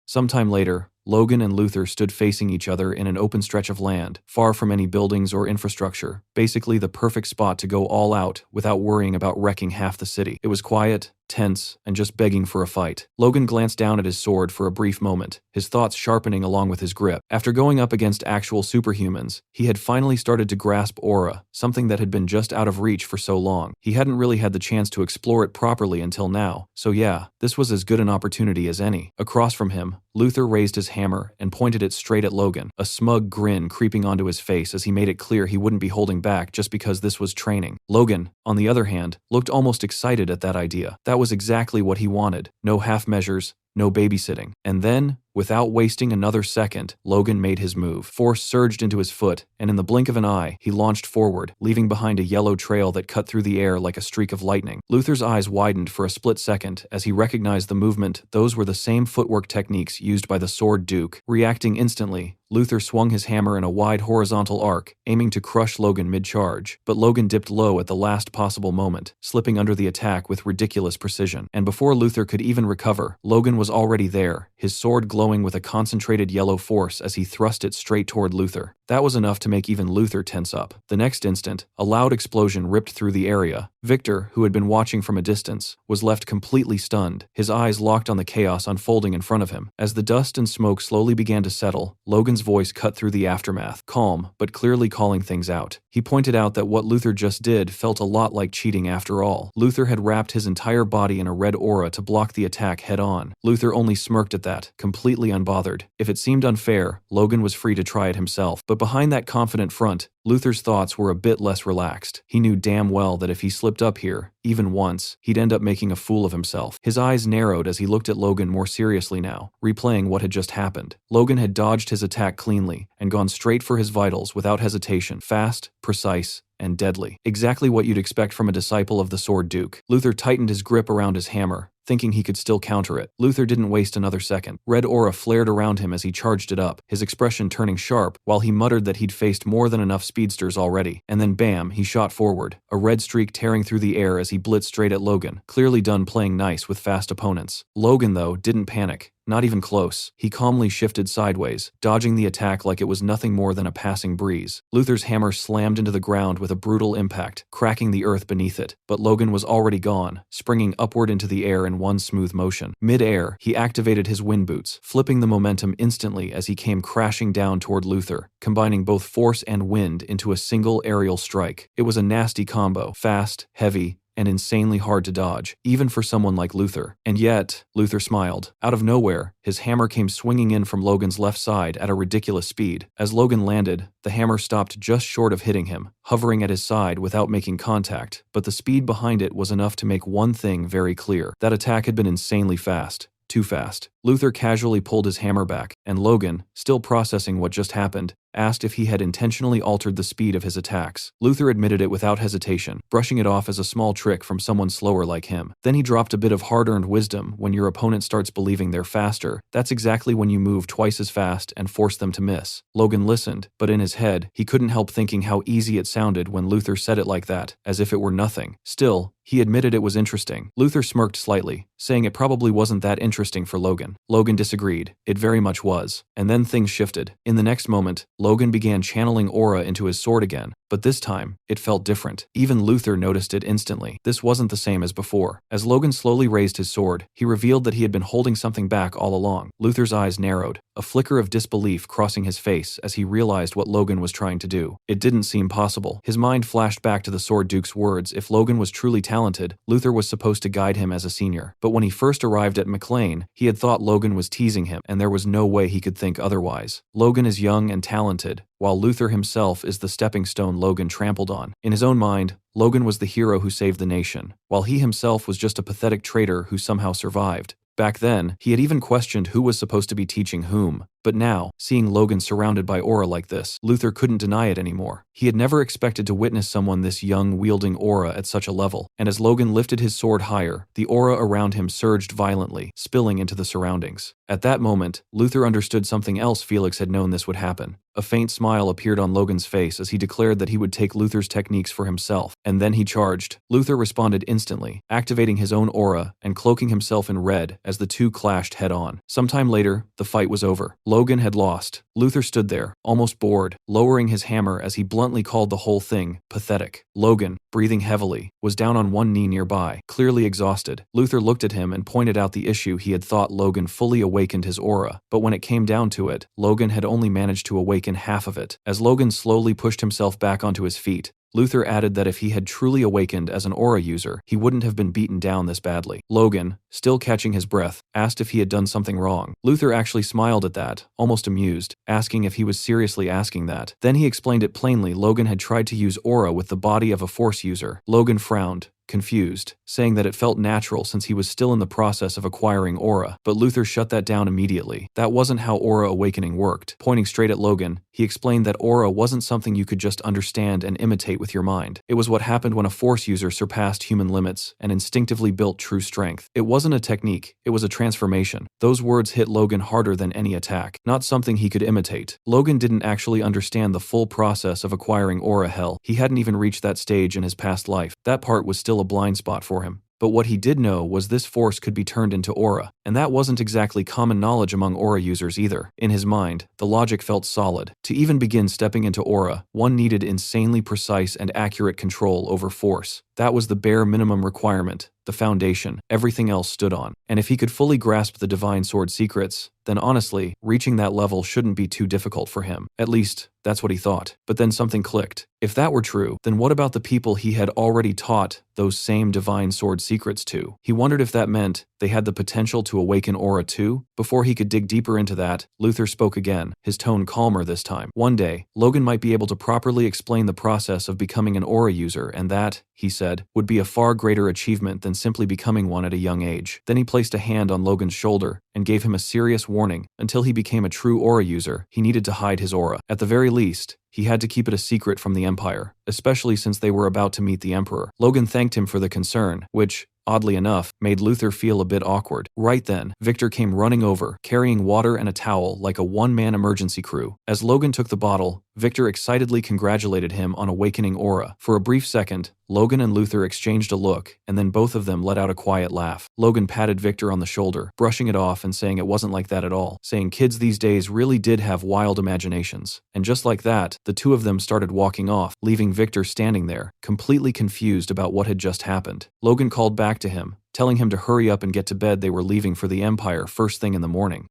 Speaker 1: Sometime later, Logan and Luther stood facing each other in an open stretch of land, far from any buildings or infrastructure, basically the perfect spot to go all out without worrying about wrecking half the city. It was quiet, tense, and just begging for a fight. Logan glanced down at his sword for a brief moment, his thoughts sharpening along with his grip. After going up against actual superhumans, he had finally started to grasp aura, something that had been just out of reach for so long. He hadn't really had the chance to explore it properly until now, so yeah, this was as good an opportunity as any. Across from him, Luther raised his hammer and pointed it straight at Logan, a smug grin creeping onto his face as he made it clear he wouldn't be holding back just because this was training. Logan, on the other hand, looked almost excited at that idea. That was exactly what he wanted. No half measures, no babysitting. And then, without wasting another second, Logan made his move. Force surged into his foot, and in the blink of an eye, he launched forward, leaving behind a yellow trail that cut through the air like a streak of lightning. Luther's eyes widened for a split second as he recognized the movement. Those were the same footwork techniques used by the Sword Duke. Reacting instantly, Luther swung his hammer in a wide horizontal arc, aiming to crush Logan mid-charge. But Logan dipped low at the last possible moment, slipping under the attack with ridiculous precision. And before Luther could even recover, Logan was already there, his sword glowing with a concentrated yellow force as he thrust it straight toward Luther. That was enough to make even Luther tense up. The next instant, a loud explosion ripped through the area. Victor, who had been watching from a distance, was left completely stunned, his eyes locked on the chaos unfolding in front of him. As the dust and smoke slowly began to settle, Logan's voice cut through the aftermath, calm, but clearly calling things out. He pointed out that what Luther just did felt a lot like cheating after all. Luther had wrapped his entire body in a red aura to block the attack head-on. Luther only smirked at that, completely unbothered. If it seemed unfair, Logan was free to try it himself. But behind that confident front, Luther's thoughts were a bit less relaxed. He knew damn well that if he slipped up here, even once, he'd end up making a fool of himself. His eyes narrowed as he looked at Logan more seriously now, replaying what had just happened. Logan had dodged his attack cleanly and gone straight for his vitals without hesitation, fast, precise, and deadly. Exactly what you'd expect from a disciple of the Sword Duke. Luther tightened his grip around his hammer, thinking he could still counter it. Luther didn't waste another second. Red aura flared around him as he charged it up, his expression turning sharp while he muttered that he'd faced more than enough speedsters already. And then bam, he shot forward, a red streak tearing through the air as he blitzed straight at Logan, clearly done playing nice with fast opponents. Logan, though, didn't panic. Not even close. He calmly shifted sideways, dodging the attack like it was nothing more than a passing breeze. Luther's hammer slammed into the ground with a brutal impact, cracking the earth beneath it. But Logan was already gone, springing upward into the air in one smooth motion. Mid-air, he activated his wind boots, flipping the momentum instantly as he came crashing down toward Luther, combining both force and wind into a single aerial strike. It was a nasty combo, fast, heavy, and insanely hard to dodge, even for someone like Luther. And yet, Luther smiled. Out of nowhere, his hammer came swinging in from Logan's left side at a ridiculous speed. As Logan landed, the hammer stopped just short of hitting him, hovering at his side without making contact, but the speed behind it was enough to make one thing very clear. That attack had been insanely fast. Too fast. Luther casually pulled his hammer back, and Logan, still processing what just happened, asked if he had intentionally altered the speed of his attacks. Luther admitted it without hesitation, brushing it off as a small trick from someone slower like him. Then he dropped a bit of hard-earned wisdom: when your opponent starts believing they're faster, that's exactly when you move twice as fast and force them to miss. Logan listened, but in his head, he couldn't help thinking how easy it sounded when Luther said it like that, as if it were nothing. Still, he admitted it was interesting. Luther smirked slightly, saying it probably wasn't that interesting for Logan. Logan disagreed. It very much was. And then things shifted. In the next moment, Logan began channeling aura into his sword again, but this time, it felt different. Even Luther noticed it instantly. This wasn't the same as before. As Logan slowly raised his sword, he revealed that he had been holding something back all along. Luther's eyes narrowed, a flicker of disbelief crossing his face as he realized what Logan was trying to do. It didn't seem possible. His mind flashed back to the Sword Duke's words: if Logan was truly talented, Luther was supposed to guide him as a senior. But when he first arrived at McLean, he had thought Logan was teasing him, and there was no way he could think otherwise. Logan is young and talented, while Luther himself is the stepping stone Logan trampled on. In his own mind, Logan was the hero who saved the nation, while he himself was just a pathetic traitor who somehow survived. Back then, he had even questioned who was supposed to be teaching whom. But now, seeing Logan surrounded by aura like this, Luther couldn't deny it anymore. He had never expected to witness someone this young wielding aura at such a level, and as Logan lifted his sword higher, the aura around him surged violently, spilling into the surroundings. At that moment, Luther understood something else. Felix had known this would happen. A faint smile appeared on Logan's face as he declared that he would take Luther's techniques for himself, and then he charged. Luther responded instantly, activating his own aura and cloaking himself in red as the two clashed head-on. Sometime later, the fight was over. Logan had lost. Luther stood there, almost bored, lowering his hammer as he bluntly called the whole thing pathetic. Logan, breathing heavily, was down on one knee nearby, clearly exhausted. Luther looked at him and pointed out the issue. He had thought Logan fully awakened his aura, but when it came down to it, Logan had only managed to awaken half of it. As Logan slowly pushed himself back onto his feet, Luther added that if he had truly awakened as an aura user, he wouldn't have been beaten down this badly. Logan, still catching his breath, asked if he had done something wrong. Luther actually smiled at that, almost amused, asking if he was seriously asking that. Then he explained it plainly. Logan had tried to use aura with the body of a Force user. Logan frowned, confused, saying that it felt natural since he was still in the process of acquiring aura, but Luther shut that down immediately. That wasn't how aura awakening worked. Pointing straight at Logan, he explained that aura wasn't something you could just understand and imitate with your mind. It was what happened when a Force user surpassed human limits and instinctively built true strength. It wasn't a technique, it was a transformation. Those words hit Logan harder than any attack, not something he could imitate. Logan didn't actually understand the full process of acquiring aura. Hell, he hadn't even reached that stage in his past life. That part was still a blind spot for him. But what he did know was this force could be turned into aura, and that wasn't exactly common knowledge among aura users either. In his mind, the logic felt solid. To even begin stepping into aura, one needed insanely precise and accurate control over force. That was the bare minimum requirement, the foundation everything else stood on. And if he could fully grasp the divine sword secrets, then honestly, reaching that level shouldn't be too difficult for him. At least, that's what he thought. But then something clicked. If that were true, then what about the people he had already taught those same divine sword secrets to? He wondered if that meant they had the potential to awaken aura too? Before he could dig deeper into that, Luther spoke again, his tone calmer this time. One day, Logan might be able to properly explain the process of becoming an aura user, and that, he said, would be a far greater achievement than simply becoming one at a young age. Then he placed a hand on Logan's shoulder and gave him a serious warning. Until he became a true aura user, he needed to hide his aura. At the very least, he had to keep it a secret from the Empire, especially since they were about to meet the Emperor. Logan thanked him for the concern, which, oddly enough, made Luther feel a bit awkward. Right then, Victor came running over, carrying water and a towel like a one-man emergency crew. As Logan took the bottle, Victor excitedly congratulated him on awakening aura. For a brief second, Logan and Luther exchanged a look, and then both of them let out a quiet laugh. Logan patted Victor on the shoulder, brushing it off and saying it wasn't like that at all, saying kids these days really did have wild imaginations. And just like that, the two of them started walking off, leaving Victor standing there, completely confused about what had just happened. Logan called back to him, telling him to hurry up and get to bed. They were leaving for the Empire first thing in the morning.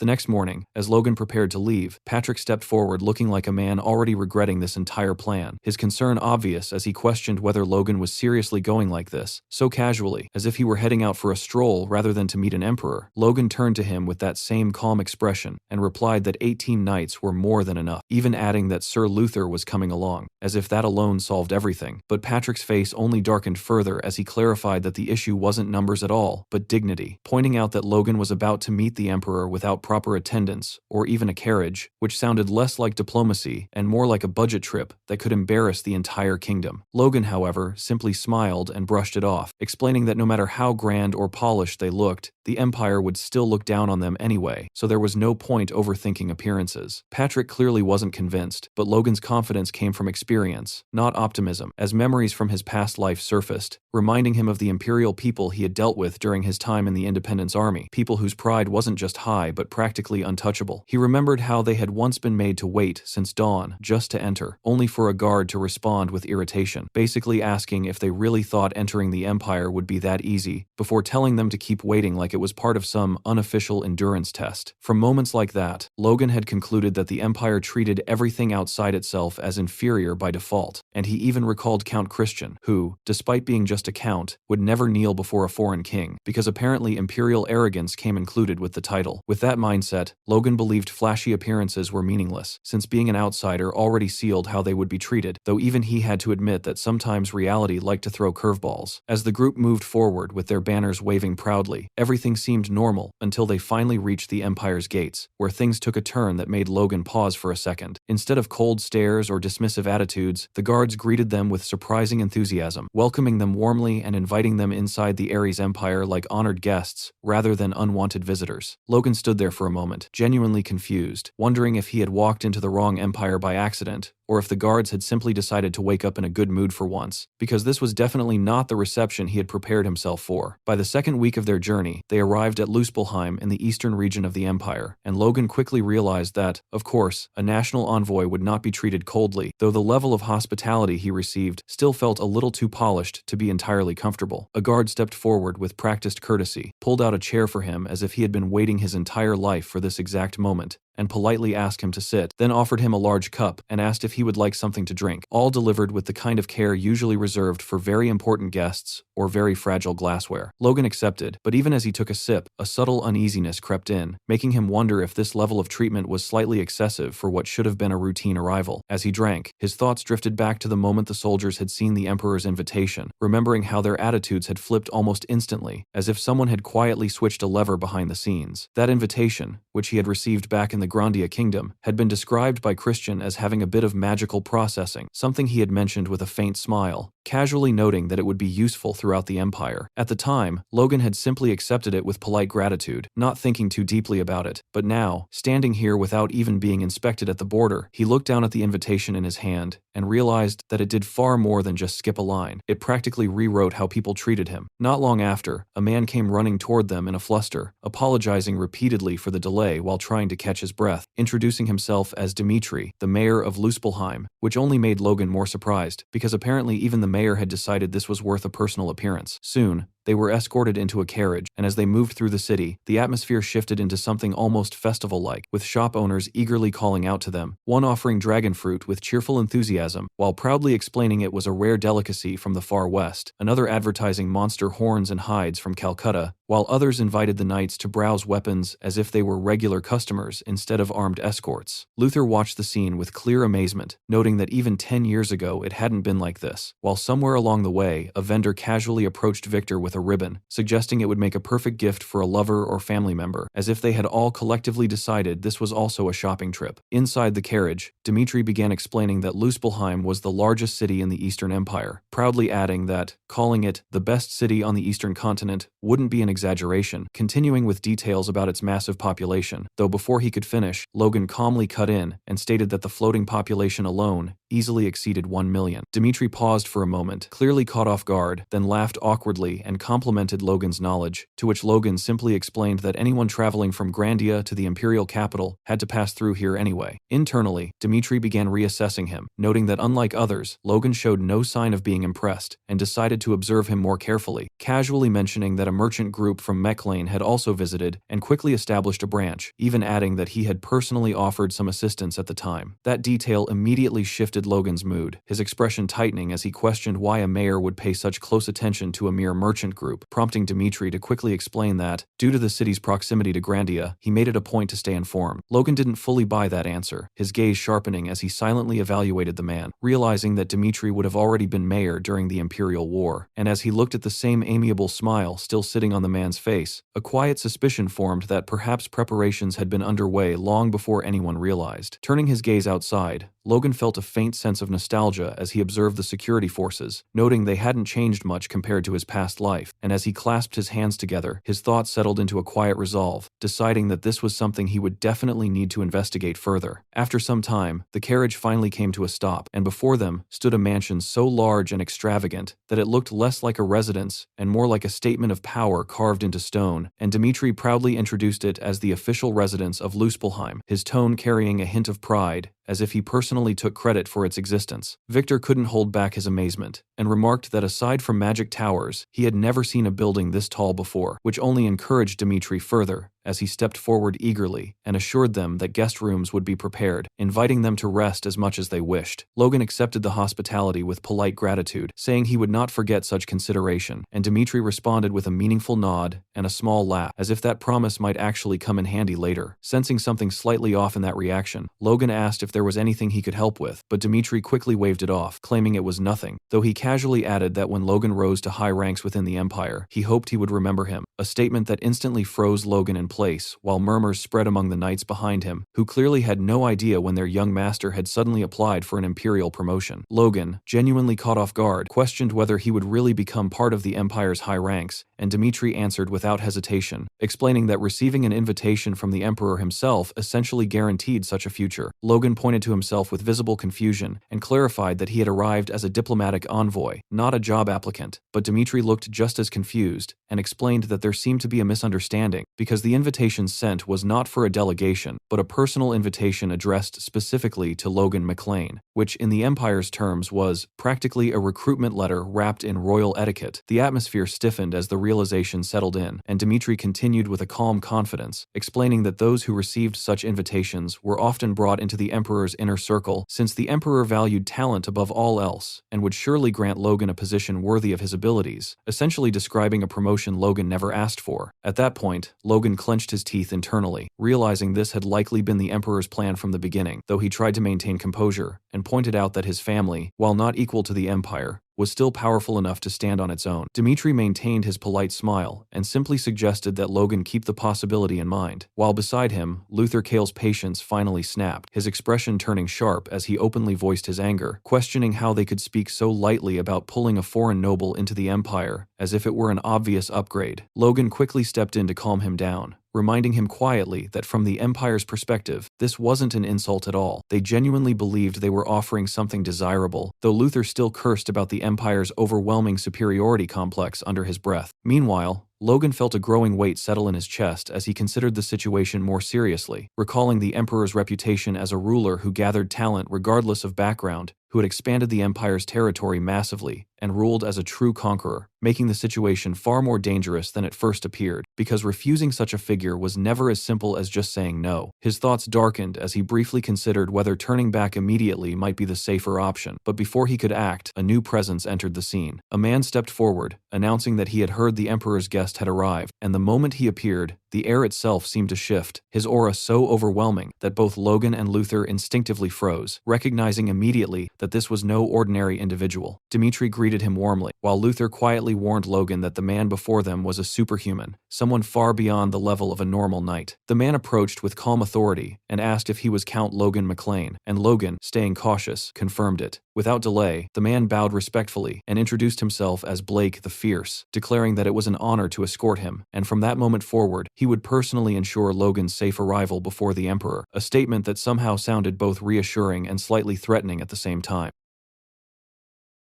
Speaker 1: The next morning, as Logan prepared to leave, Patrick stepped forward looking like a man already regretting this entire plan, his concern obvious as he questioned whether Logan was seriously going like this, so casually, as if he were heading out for a stroll rather than to meet an emperor. Logan turned to him with that same calm expression and replied that 18 knights were more than enough, even adding that Sir Luther was coming along, as if that alone solved everything. But Patrick's face only darkened further as he clarified that the issue wasn't numbers at all, but dignity, pointing out that Logan was about to meet the emperor without proper attendance, or even a carriage, which sounded less like diplomacy and more like a budget trip that could embarrass the entire kingdom. Logan, however, simply smiled and brushed it off, explaining that no matter how grand or polished they looked, the empire would still look down on them anyway, so there was no point overthinking appearances. Patrick clearly wasn't convinced, but Logan's confidence came from experience, not optimism, as memories from his past life surfaced, reminding him of the imperial people he had dealt with during his time in the Independence Army, people whose pride wasn't just high but practically untouchable. He remembered how they had once been made to wait since dawn just to enter, only for a guard to respond with irritation, basically asking if they really thought entering the empire would be that easy, before telling them to keep waiting like it was part of some unofficial endurance test. From moments like that, Logan had concluded that the empire treated everything outside itself as inferior by default, and he even recalled Count Christian, who, despite being just a count, would never kneel before a foreign king, because apparently imperial arrogance came included with the title. With that mindset, Logan believed flashy appearances were meaningless, since being an outsider already sealed how they would be treated, though even he had to admit that sometimes reality liked to throw curveballs. As the group moved forward with their banners waving proudly, everything seemed normal until they finally reached the empire's gates, where things took a turn that made Logan pause for a second. Instead of cold stares or dismissive attitudes, the guards greeted them with surprising enthusiasm, welcoming them warmly and inviting them inside the Ares Empire like honored guests, rather than unwanted visitors. Logan stood there for a moment, genuinely confused, wondering if he had walked into the wrong empire by accident, or if the guards had simply decided to wake up in a good mood for once, because this was definitely not the reception he had prepared himself for. By the second week of their journey, they arrived at Luspelheim in the eastern region of the empire, and Logan quickly realized that, of course, a national envoy would not be treated coldly, though the level of hospitality he received still felt a little too polished to be entirely comfortable. A guard stepped forward with practiced courtesy, pulled out a chair for him as if he had been waiting his entire life for this exact moment, and politely asked him to sit, then offered him a large cup and asked if he would like something to drink, all delivered with the kind of care usually reserved for very important guests or very fragile glassware. Logan accepted, but even as he took a sip, a subtle uneasiness crept in, making him wonder if this level of treatment was slightly excessive for what should have been a routine arrival. As he drank, his thoughts drifted back to the moment the soldiers had seen the emperor's invitation, remembering how their attitudes had flipped almost instantly, as if someone had quietly switched a lever behind the scenes. That invitation, which he had received back in the Grandia kingdom, had been described by Christian as having a bit of magical processing, something he had mentioned with a faint smile, casually noting that it would be useful throughout the empire. At the time, Logan had simply accepted it with polite gratitude, not thinking too deeply about it, but now, standing here without even being inspected at the border, he looked down at the invitation in his hand and realized that it did far more than just skip a line. It practically rewrote how people treated him. Not long after, a man came running toward them in a fluster, apologizing repeatedly for the delay while trying to catch his breath, introducing himself as Dmitri, the mayor of Luspelheim, which only made Logan more surprised, because apparently even the mayor had decided this was worth a personal appearance. Soon, they were escorted into a carriage, and as they moved through the city, the atmosphere shifted into something almost festival-like, with shop owners eagerly calling out to them, one offering dragon fruit with cheerful enthusiasm, while proudly explaining it was a rare delicacy from the far west, another advertising monster horns and hides from Calcutta, while others invited the knights to browse weapons as if they were regular customers instead of armed escorts. Luther watched the scene with clear amazement, noting that even 10 years ago it hadn't been like this, while somewhere along the way, a vendor casually approached Victor with a ribbon, suggesting it would make a perfect gift for a lover or family member, as if they had all collectively decided this was also a shopping trip. Inside the carriage, Dmitri began explaining that Luspelheim was the largest city in the Eastern Empire, proudly adding that, calling it the best city on the Eastern continent wouldn't be an exaggeration, continuing with details about its massive population, though before he could finish, Logan calmly cut in and stated that the floating population alone, easily exceeded 1 million. Dmitri paused for a moment, clearly caught off guard, then laughed awkwardly and complimented Logan's knowledge, to which Logan simply explained that anyone traveling from Grandia to the imperial capital had to pass through here anyway. Internally, Dmitri began reassessing him, noting that unlike others, Logan showed no sign of being impressed, and decided to observe him more carefully, casually mentioning that a merchant group from Mechlane had also visited and quickly established a branch, even adding that he had personally offered some assistance at the time. That detail immediately shifted Logan's mood, his expression tightening as he questioned why a mayor would pay such close attention to a mere merchant group, prompting Dmitri to quickly explain that, due to the city's proximity to Grandia, he made it a point to stay informed. Logan didn't fully buy that answer, his gaze sharpening as he silently evaluated the man, realizing that Dmitri would have already been mayor during the Imperial War, and as he looked at the same amiable smile still sitting on the man's face, a quiet suspicion formed that perhaps preparations had been underway long before anyone realized. Turning his gaze outside, Logan felt a faint sense of nostalgia as he observed the security forces, noting they hadn't changed much compared to his past life, and as he clasped his hands together, his thoughts settled into a quiet resolve, deciding that this was something he would definitely need to investigate further. After some time, the carriage finally came to a stop, and before them stood a mansion so large and extravagant that it looked less like a residence and more like a statement of power carved into stone, and Dmitri proudly introduced it as the official residence of Luspelheim, his tone carrying a hint of pride, as if he personally took credit for its existence. Victor couldn't hold back his amazement, and remarked that aside from magic towers, he had never seen a building this tall before, which only encouraged Dmitri further, as he stepped forward eagerly and assured them that guest rooms would be prepared, inviting them to rest as much as they wished. Logan accepted the hospitality with polite gratitude, saying he would not forget such consideration, and Dmitri responded with a meaningful nod and a small laugh, as if that promise might actually come in handy later. Sensing something slightly off in that reaction, Logan asked if there was anything he could help with, but Dmitri quickly waved it off, claiming it was nothing, though he casually added that when Logan rose to high ranks within the Empire, he hoped he would remember him, a statement that instantly froze Logan in place, while murmurs spread among the knights behind him, who clearly had no idea when their young master had suddenly applied for an imperial promotion. Logan, genuinely caught off guard, questioned whether he would really become part of the Empire's high ranks, and Dmitri answered without hesitation, explaining that receiving an invitation from the Emperor himself essentially guaranteed such a future. Logan pointed to himself with visible confusion and clarified that he had arrived as a diplomatic envoy, not a job applicant, but Dmitri looked just as confused and explained that there seemed to be a misunderstanding, because the invitation sent was not for a delegation, but a personal invitation addressed specifically to Logan Mechlane, which in the Empire's terms was practically a recruitment letter wrapped in royal etiquette. The atmosphere stiffened as the realization settled in, and Dmitri continued with a calm confidence, explaining that those who received such invitations were often brought into the Emperor's inner circle, since the Emperor valued talent above all else, and would surely grant Logan a position worthy of his abilities, essentially describing a promotion Logan never asked for. At that point, Logan clenched his teeth internally, realizing this had likely been the Emperor's plan from the beginning, though he tried to maintain composure, and pointed out that his family, while not equal to the Empire, was still powerful enough to stand on its own. Dmitri maintained his polite smile and simply suggested that Logan keep the possibility in mind. While beside him, Luther Kale's patience finally snapped, his expression turning sharp as he openly voiced his anger, questioning how they could speak so lightly about pulling a foreign noble into the Empire, as if it were an obvious upgrade. Logan quickly stepped in to calm him down, reminding him quietly that from the Empire's perspective, this wasn't an insult at all. They genuinely believed they were offering something desirable, though Luther still cursed about the Empire's overwhelming superiority complex under his breath. Meanwhile, Logan felt a growing weight settle in his chest as he considered the situation more seriously, recalling the Emperor's reputation as a ruler who gathered talent regardless of background, who had expanded the Empire's territory massively and ruled as a true conqueror, making the situation far more dangerous than it first appeared, because refusing such a figure was never as simple as just saying no. His thoughts darkened as he briefly considered whether turning back immediately might be the safer option, but before he could act, a new presence entered the scene. A man stepped forward, announcing that he had heard the Emperor's guest had arrived, and the moment he appeared, the air itself seemed to shift, his aura so overwhelming that both Logan and Luther instinctively froze, recognizing immediately that this was no ordinary individual. Dmitri greeted greeted him warmly, while Luther quietly warned Logan that the man before them was a superhuman, someone far beyond the level of a normal knight. The man approached with calm authority and asked if he was Count Logan McLean, and Logan, staying cautious, confirmed it. Without delay, the man bowed respectfully and introduced himself as Blake the Fierce, declaring that it was an honor to escort him, and from that moment forward, he would personally ensure Logan's safe arrival before the Emperor, a statement that somehow sounded both reassuring and slightly threatening at the same time.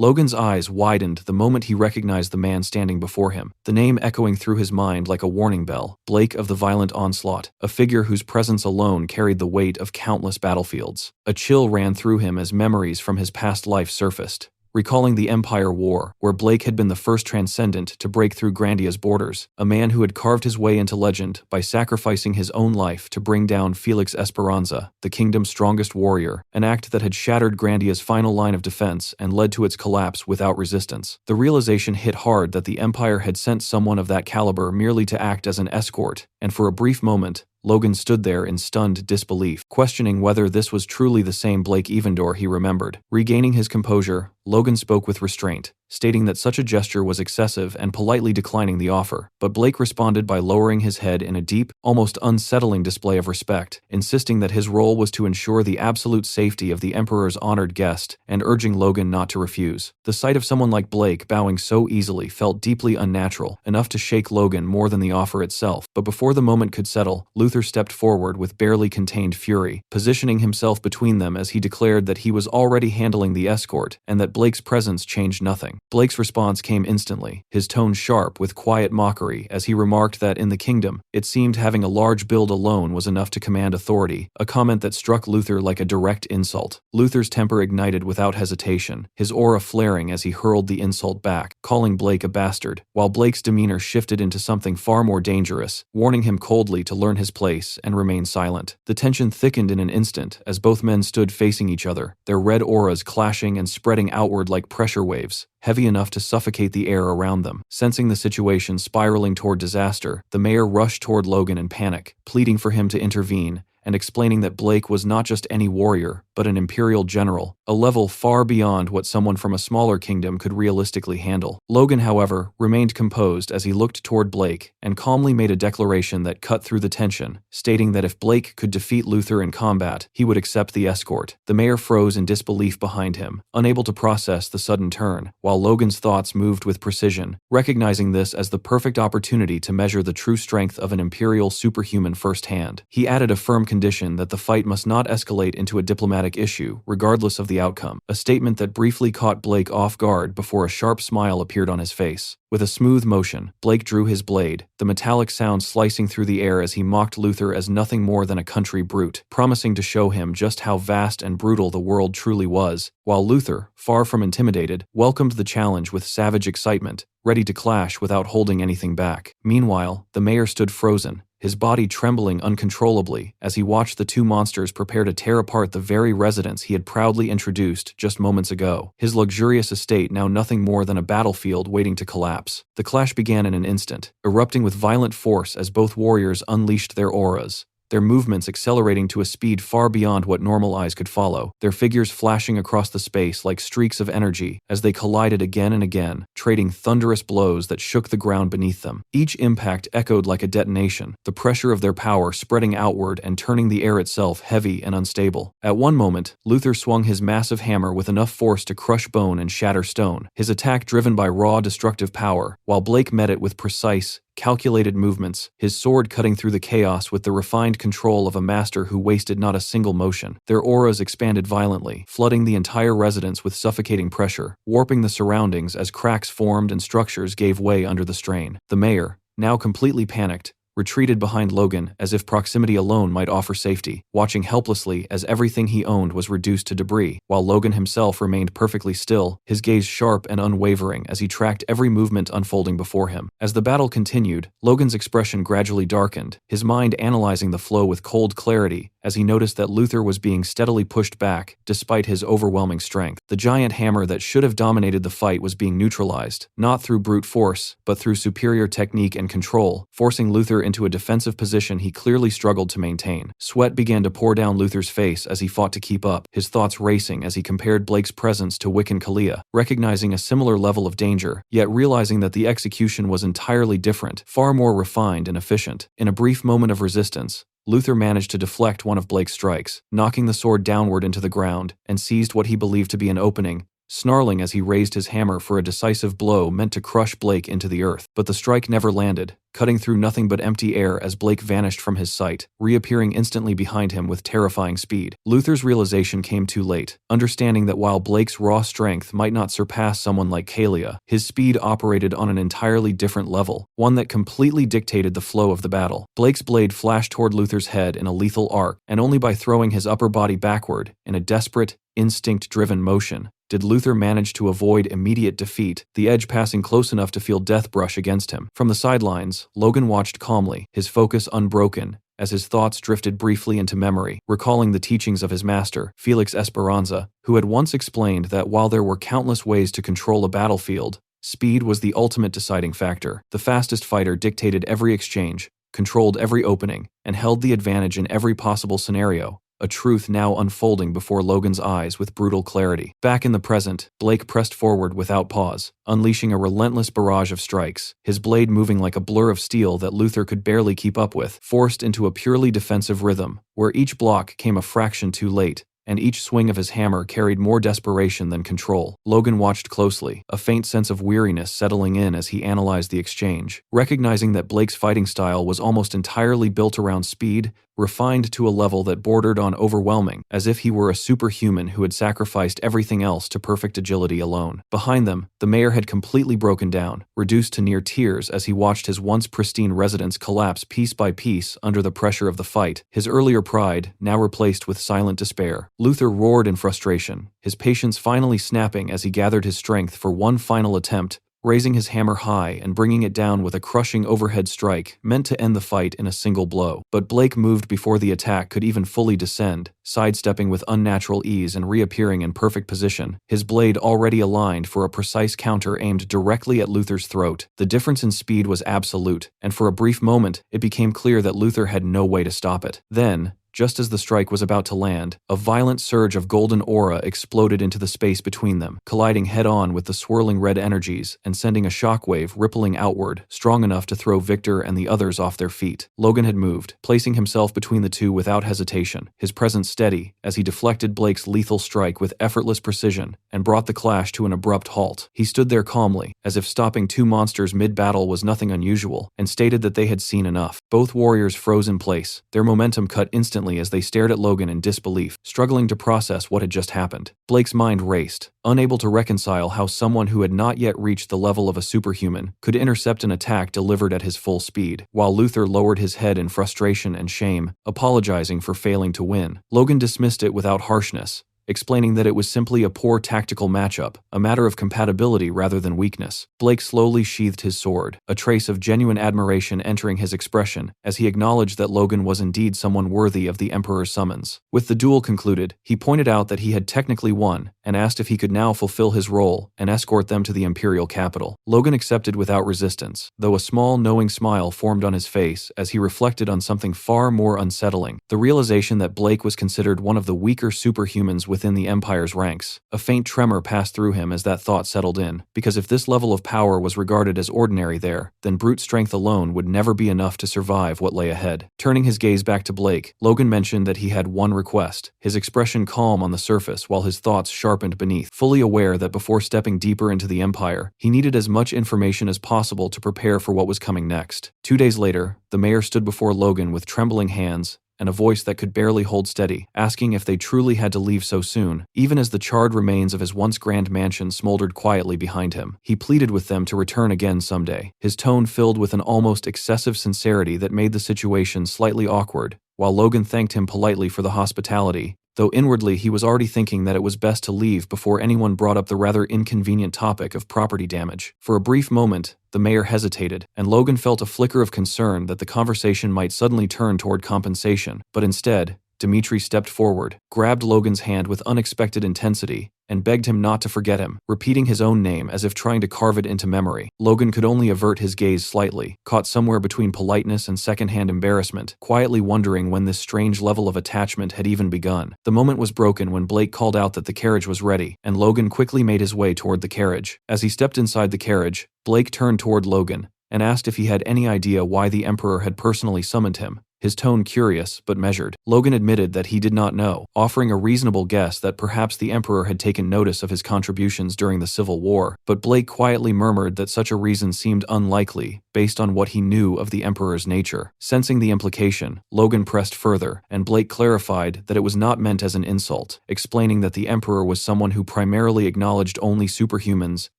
Speaker 1: Logan's eyes widened the moment he recognized the man standing before him, the name echoing through his mind like a warning bell, Blake of the Violent Onslaught, a figure whose presence alone carried the weight of countless battlefields. A chill ran through him as memories from his past life surfaced, recalling the Empire War, where Blake had been the first transcendent to break through Grandia's borders, a man who had carved his way into legend by sacrificing his own life to bring down Felix Esperanza, the kingdom's strongest warrior, an act that had shattered Grandia's final line of defense and led to its collapse without resistance. The realization hit hard that the Empire had sent someone of that caliber merely to act as an escort, and for a brief moment, Logan stood there in stunned disbelief, questioning whether this was truly the same Blake Evendor he remembered. Regaining his composure, Logan spoke with restraint, stating that such a gesture was excessive and politely declining the offer, but Blake responded by lowering his head in a deep, almost unsettling display of respect, insisting that his role was to ensure the absolute safety of the Emperor's honored guest and urging Logan not to refuse. The sight of someone like Blake bowing so easily felt deeply unnatural, enough to shake Logan more than the offer itself, but before the moment could settle, Luther stepped forward with barely contained fury, positioning himself between them as he declared that he was already handling the escort and that Blake's presence changed nothing. Blake's response came instantly, his tone sharp with quiet mockery as he remarked that in the kingdom, it seemed having a large build alone was enough to command authority, a comment that struck Luther like a direct insult. Luther's temper ignited without hesitation, his aura flaring as he hurled the insult back, calling Blake a bastard, while Blake's demeanor shifted into something far more dangerous, warning him coldly to learn his place and remain silent. The tension thickened in an instant as both men stood facing each other, their red auras clashing and spreading outward like pressure waves, heavy enough to suffocate the air around them. Sensing the situation spiraling toward disaster, the mayor rushed toward Logan in panic, pleading for him to intervene and explaining that Blake was not just any warrior, but an imperial general, a level far beyond what someone from a smaller kingdom could realistically handle. Logan, however, remained composed as he looked toward Blake and calmly made a declaration that cut through the tension, stating that if Blake could defeat Luther in combat, he would accept the escort. The mayor froze in disbelief behind him, unable to process the sudden turn, while Logan's thoughts moved with precision, recognizing this as the perfect opportunity to measure the true strength of an imperial superhuman firsthand. He added a firm condition that the fight must not escalate into a diplomatic issue, regardless of the outcome, a statement that briefly caught Blake off guard before a sharp smile appeared on his face. With a smooth motion, Blake drew his blade, the metallic sound slicing through the air as he mocked Luther as nothing more than a country brute, promising to show him just how vast and brutal the world truly was, while Luther, far from intimidated, welcomed the challenge with savage excitement, ready to clash without holding anything back. Meanwhile, the mayor stood frozen, his body trembling uncontrollably as he watched the two monsters prepare to tear apart the very residence he had proudly introduced just moments ago, his luxurious estate now nothing more than a battlefield waiting to collapse. The clash began in an instant, erupting with violent force as both warriors unleashed their auras, their movements accelerating to a speed far beyond what normal eyes could follow, their figures flashing across the space like streaks of energy as they collided again and again, trading thunderous blows that shook the ground beneath them. Each impact echoed like a detonation, the pressure of their power spreading outward and turning the air itself heavy and unstable. At one moment, Luther swung his massive hammer with enough force to crush bone and shatter stone, his attack driven by raw destructive power, while Blake met it with precise, calculated movements, his sword cutting through the chaos with the refined control of a master who wasted not a single motion. Their auras expanded violently, flooding the entire residence with suffocating pressure, warping the surroundings as cracks formed and structures gave way under the strain. The mayor, now completely panicked, retreated behind Logan as if proximity alone might offer safety, watching helplessly as everything he owned was reduced to debris, while Logan himself remained perfectly still, his gaze sharp and unwavering as he tracked every movement unfolding before him. As the battle continued, Logan's expression gradually darkened, his mind analyzing the flow with cold clarity, as he noticed that Luther was being steadily pushed back, despite his overwhelming strength. The giant hammer that should have dominated the fight was being neutralized, not through brute force, but through superior technique and control, forcing Luther into a defensive position he clearly struggled to maintain. Sweat began to pour down Luther's face as he fought to keep up, his thoughts racing as he compared Blake's presence to Wiccan Kalia, recognizing a similar level of danger, yet realizing that the execution was entirely different, far more refined and efficient. In a brief moment of resistance, Luther managed to deflect one of Blake's strikes, knocking the sword downward into the ground, and seized what he believed to be an opening, snarling as he raised his hammer for a decisive blow meant to crush Blake into the earth. But the strike never landed, cutting through nothing but empty air as Blake vanished from his sight, reappearing instantly behind him with terrifying speed. Luther's realization came too late, understanding that while Blake's raw strength might not surpass someone like Kalia, his speed operated on an entirely different level, one that completely dictated the flow of the battle. Blake's blade flashed toward Luther's head in a lethal arc, and only by throwing his upper body backward, in a desperate, instinct-driven motion, did Luther manage to avoid immediate defeat, the edge passing close enough to feel death brush against him. From the sidelines, Logan watched calmly, his focus unbroken, as his thoughts drifted briefly into memory, recalling the teachings of his master, Felix Esperanza, who had once explained that while there were countless ways to control a battlefield, speed was the ultimate deciding factor. The fastest fighter dictated every exchange, controlled every opening, and held the advantage in every possible scenario. A truth now unfolding before Logan's eyes with brutal clarity. Back in the present, Blake pressed forward without pause, unleashing a relentless barrage of strikes, his blade moving like a blur of steel that Luther could barely keep up with, forced into a purely defensive rhythm, where each block came a fraction too late, and each swing of his hammer carried more desperation than control. Logan watched closely, a faint sense of weariness settling in as he analyzed the exchange, recognizing that Blake's fighting style was almost entirely built around speed, refined to a level that bordered on overwhelming, as if he were a superhuman who had sacrificed everything else to perfect agility alone. Behind them, the mayor had completely broken down, reduced to near tears as he watched his once pristine residence collapse piece by piece under the pressure of the fight, his earlier pride now replaced with silent despair. Luther roared in frustration, his patience finally snapping as he gathered his strength for one final attempt, raising his hammer high and bringing it down with a crushing overhead strike meant to end the fight in a single blow. But Blake moved before the attack could even fully descend, sidestepping with unnatural ease and reappearing in perfect position, his blade already aligned for a precise counter aimed directly at Luther's throat. The difference in speed was absolute, and for a brief moment, it became clear that Luther had no way to stop it. Then, just as the strike was about to land, a violent surge of golden aura exploded into the space between them, colliding head-on with the swirling red energies and sending a shockwave rippling outward, strong enough to throw Victor and the others off their feet. Logan had moved, placing himself between the two without hesitation, his presence steady as he deflected Blake's lethal strike with effortless precision and brought the clash to an abrupt halt. He stood there calmly, as if stopping two monsters mid-battle was nothing unusual, and stated that they had seen enough. Both warriors froze in place, their momentum cut instantly as they stared at Logan in disbelief, struggling to process what had just happened. Blake's mind raced, unable to reconcile how someone who had not yet reached the level of a superhuman could intercept an attack delivered at his full speed, while Luther lowered his head in frustration and shame, apologizing for failing to win. Logan dismissed it without harshness, explaining that it was simply a poor tactical matchup, a matter of compatibility rather than weakness. Blake slowly sheathed his sword, a trace of genuine admiration entering his expression as he acknowledged that Logan was indeed someone worthy of the Emperor's summons. With the duel concluded, he pointed out that he had technically won and asked if he could now fulfill his role and escort them to the imperial capital. Logan accepted without resistance, though a small knowing smile formed on his face as he reflected on something far more unsettling, the realization that Blake was considered one of the weaker superhumans within the Empire's ranks. A faint tremor passed through him as that thought settled in, because if this level of power was regarded as ordinary there, then brute strength alone would never be enough to survive what lay ahead. Turning his gaze back to Blake, Logan mentioned that he had one request, his expression calm on the surface while his thoughts sharpened beneath, fully aware that before stepping deeper into the Empire, he needed as much information as possible to prepare for what was coming next. 2 days later, the mayor stood before Logan with trembling hands and a voice that could barely hold steady, asking if they truly had to leave so soon, even as the charred remains of his once grand mansion smoldered quietly behind him. He pleaded with them to return again someday, his tone filled with an almost excessive sincerity that made the situation slightly awkward, while Logan thanked him politely for the hospitality, though inwardly he was already thinking that it was best to leave before anyone brought up the rather inconvenient topic of property damage. For a brief moment, the mayor hesitated, and Logan felt a flicker of concern that the conversation might suddenly turn toward compensation, but instead, Dmitri stepped forward, grabbed Logan's hand with unexpected intensity, and begged him not to forget him, repeating his own name as if trying to carve it into memory. Logan could only avert his gaze slightly, caught somewhere between politeness and secondhand embarrassment, quietly wondering when this strange level of attachment had even begun. The moment was broken when Blake called out that the carriage was ready, and Logan quickly made his way toward the carriage. As he stepped inside the carriage, Blake turned toward Logan and asked if he had any idea why the Emperor had personally summoned him, his tone curious but measured. Logan admitted that he did not know, offering a reasonable guess that perhaps the Emperor had taken notice of his contributions during the Civil War, but Blake quietly murmured that such a reason seemed unlikely based on what he knew of the Emperor's nature. Sensing the implication, Logan pressed further, and Blake clarified that it was not meant as an insult, explaining that the Emperor was someone who primarily acknowledged only superhumans,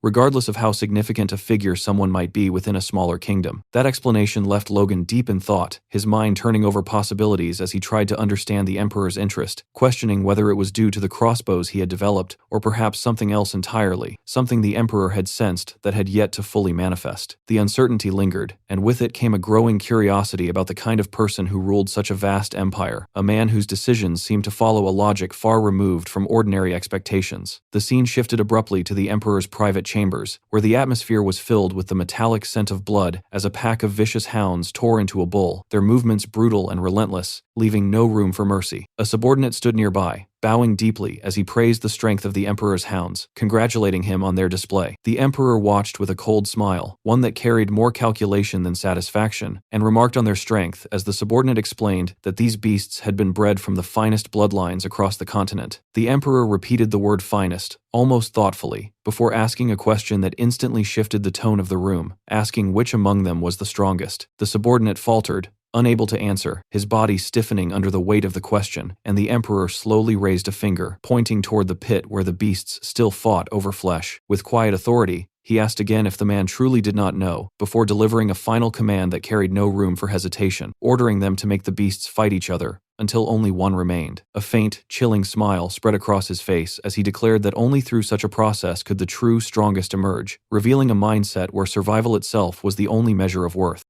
Speaker 1: regardless of how significant a figure someone might be within a smaller kingdom. That explanation left Logan deep in thought, his mind turning over possibilities as he tried to understand the Emperor's interest, questioning whether it was due to the crossbows he had developed, or perhaps something else entirely, something the Emperor had sensed that had yet to fully manifest. The uncertainty lingered, and with it came a growing curiosity about the kind of person who ruled such a vast empire, a man whose decisions seemed to follow a logic far removed from ordinary expectations. The scene shifted abruptly to the Emperor's private chambers, where the atmosphere was filled with the metallic scent of blood as a pack of vicious hounds tore into a bull, their movements brutal and relentless, leaving no room for mercy. A subordinate stood nearby, bowing deeply as he praised the strength of the Emperor's hounds, congratulating him on their display. The Emperor watched with a cold smile, one that carried more calculation than satisfaction, and remarked on their strength as the subordinate explained that these beasts had been bred from the finest bloodlines across the continent. The Emperor repeated the word finest, almost thoughtfully, before asking a question that instantly shifted the tone of the room, asking which among them was the strongest. The subordinate faltered, unable to answer, his body stiffening under the weight of the question, and the Emperor slowly raised a finger, pointing toward the pit where the beasts still fought over flesh. With quiet authority, he asked again if the man truly did not know, before delivering a final command that carried no room for hesitation, ordering them to make the beasts fight each other, until only one remained. A faint, chilling smile spread across his face as he declared that only through such a process could the true strongest emerge, revealing a mindset where survival itself was the only measure of worth.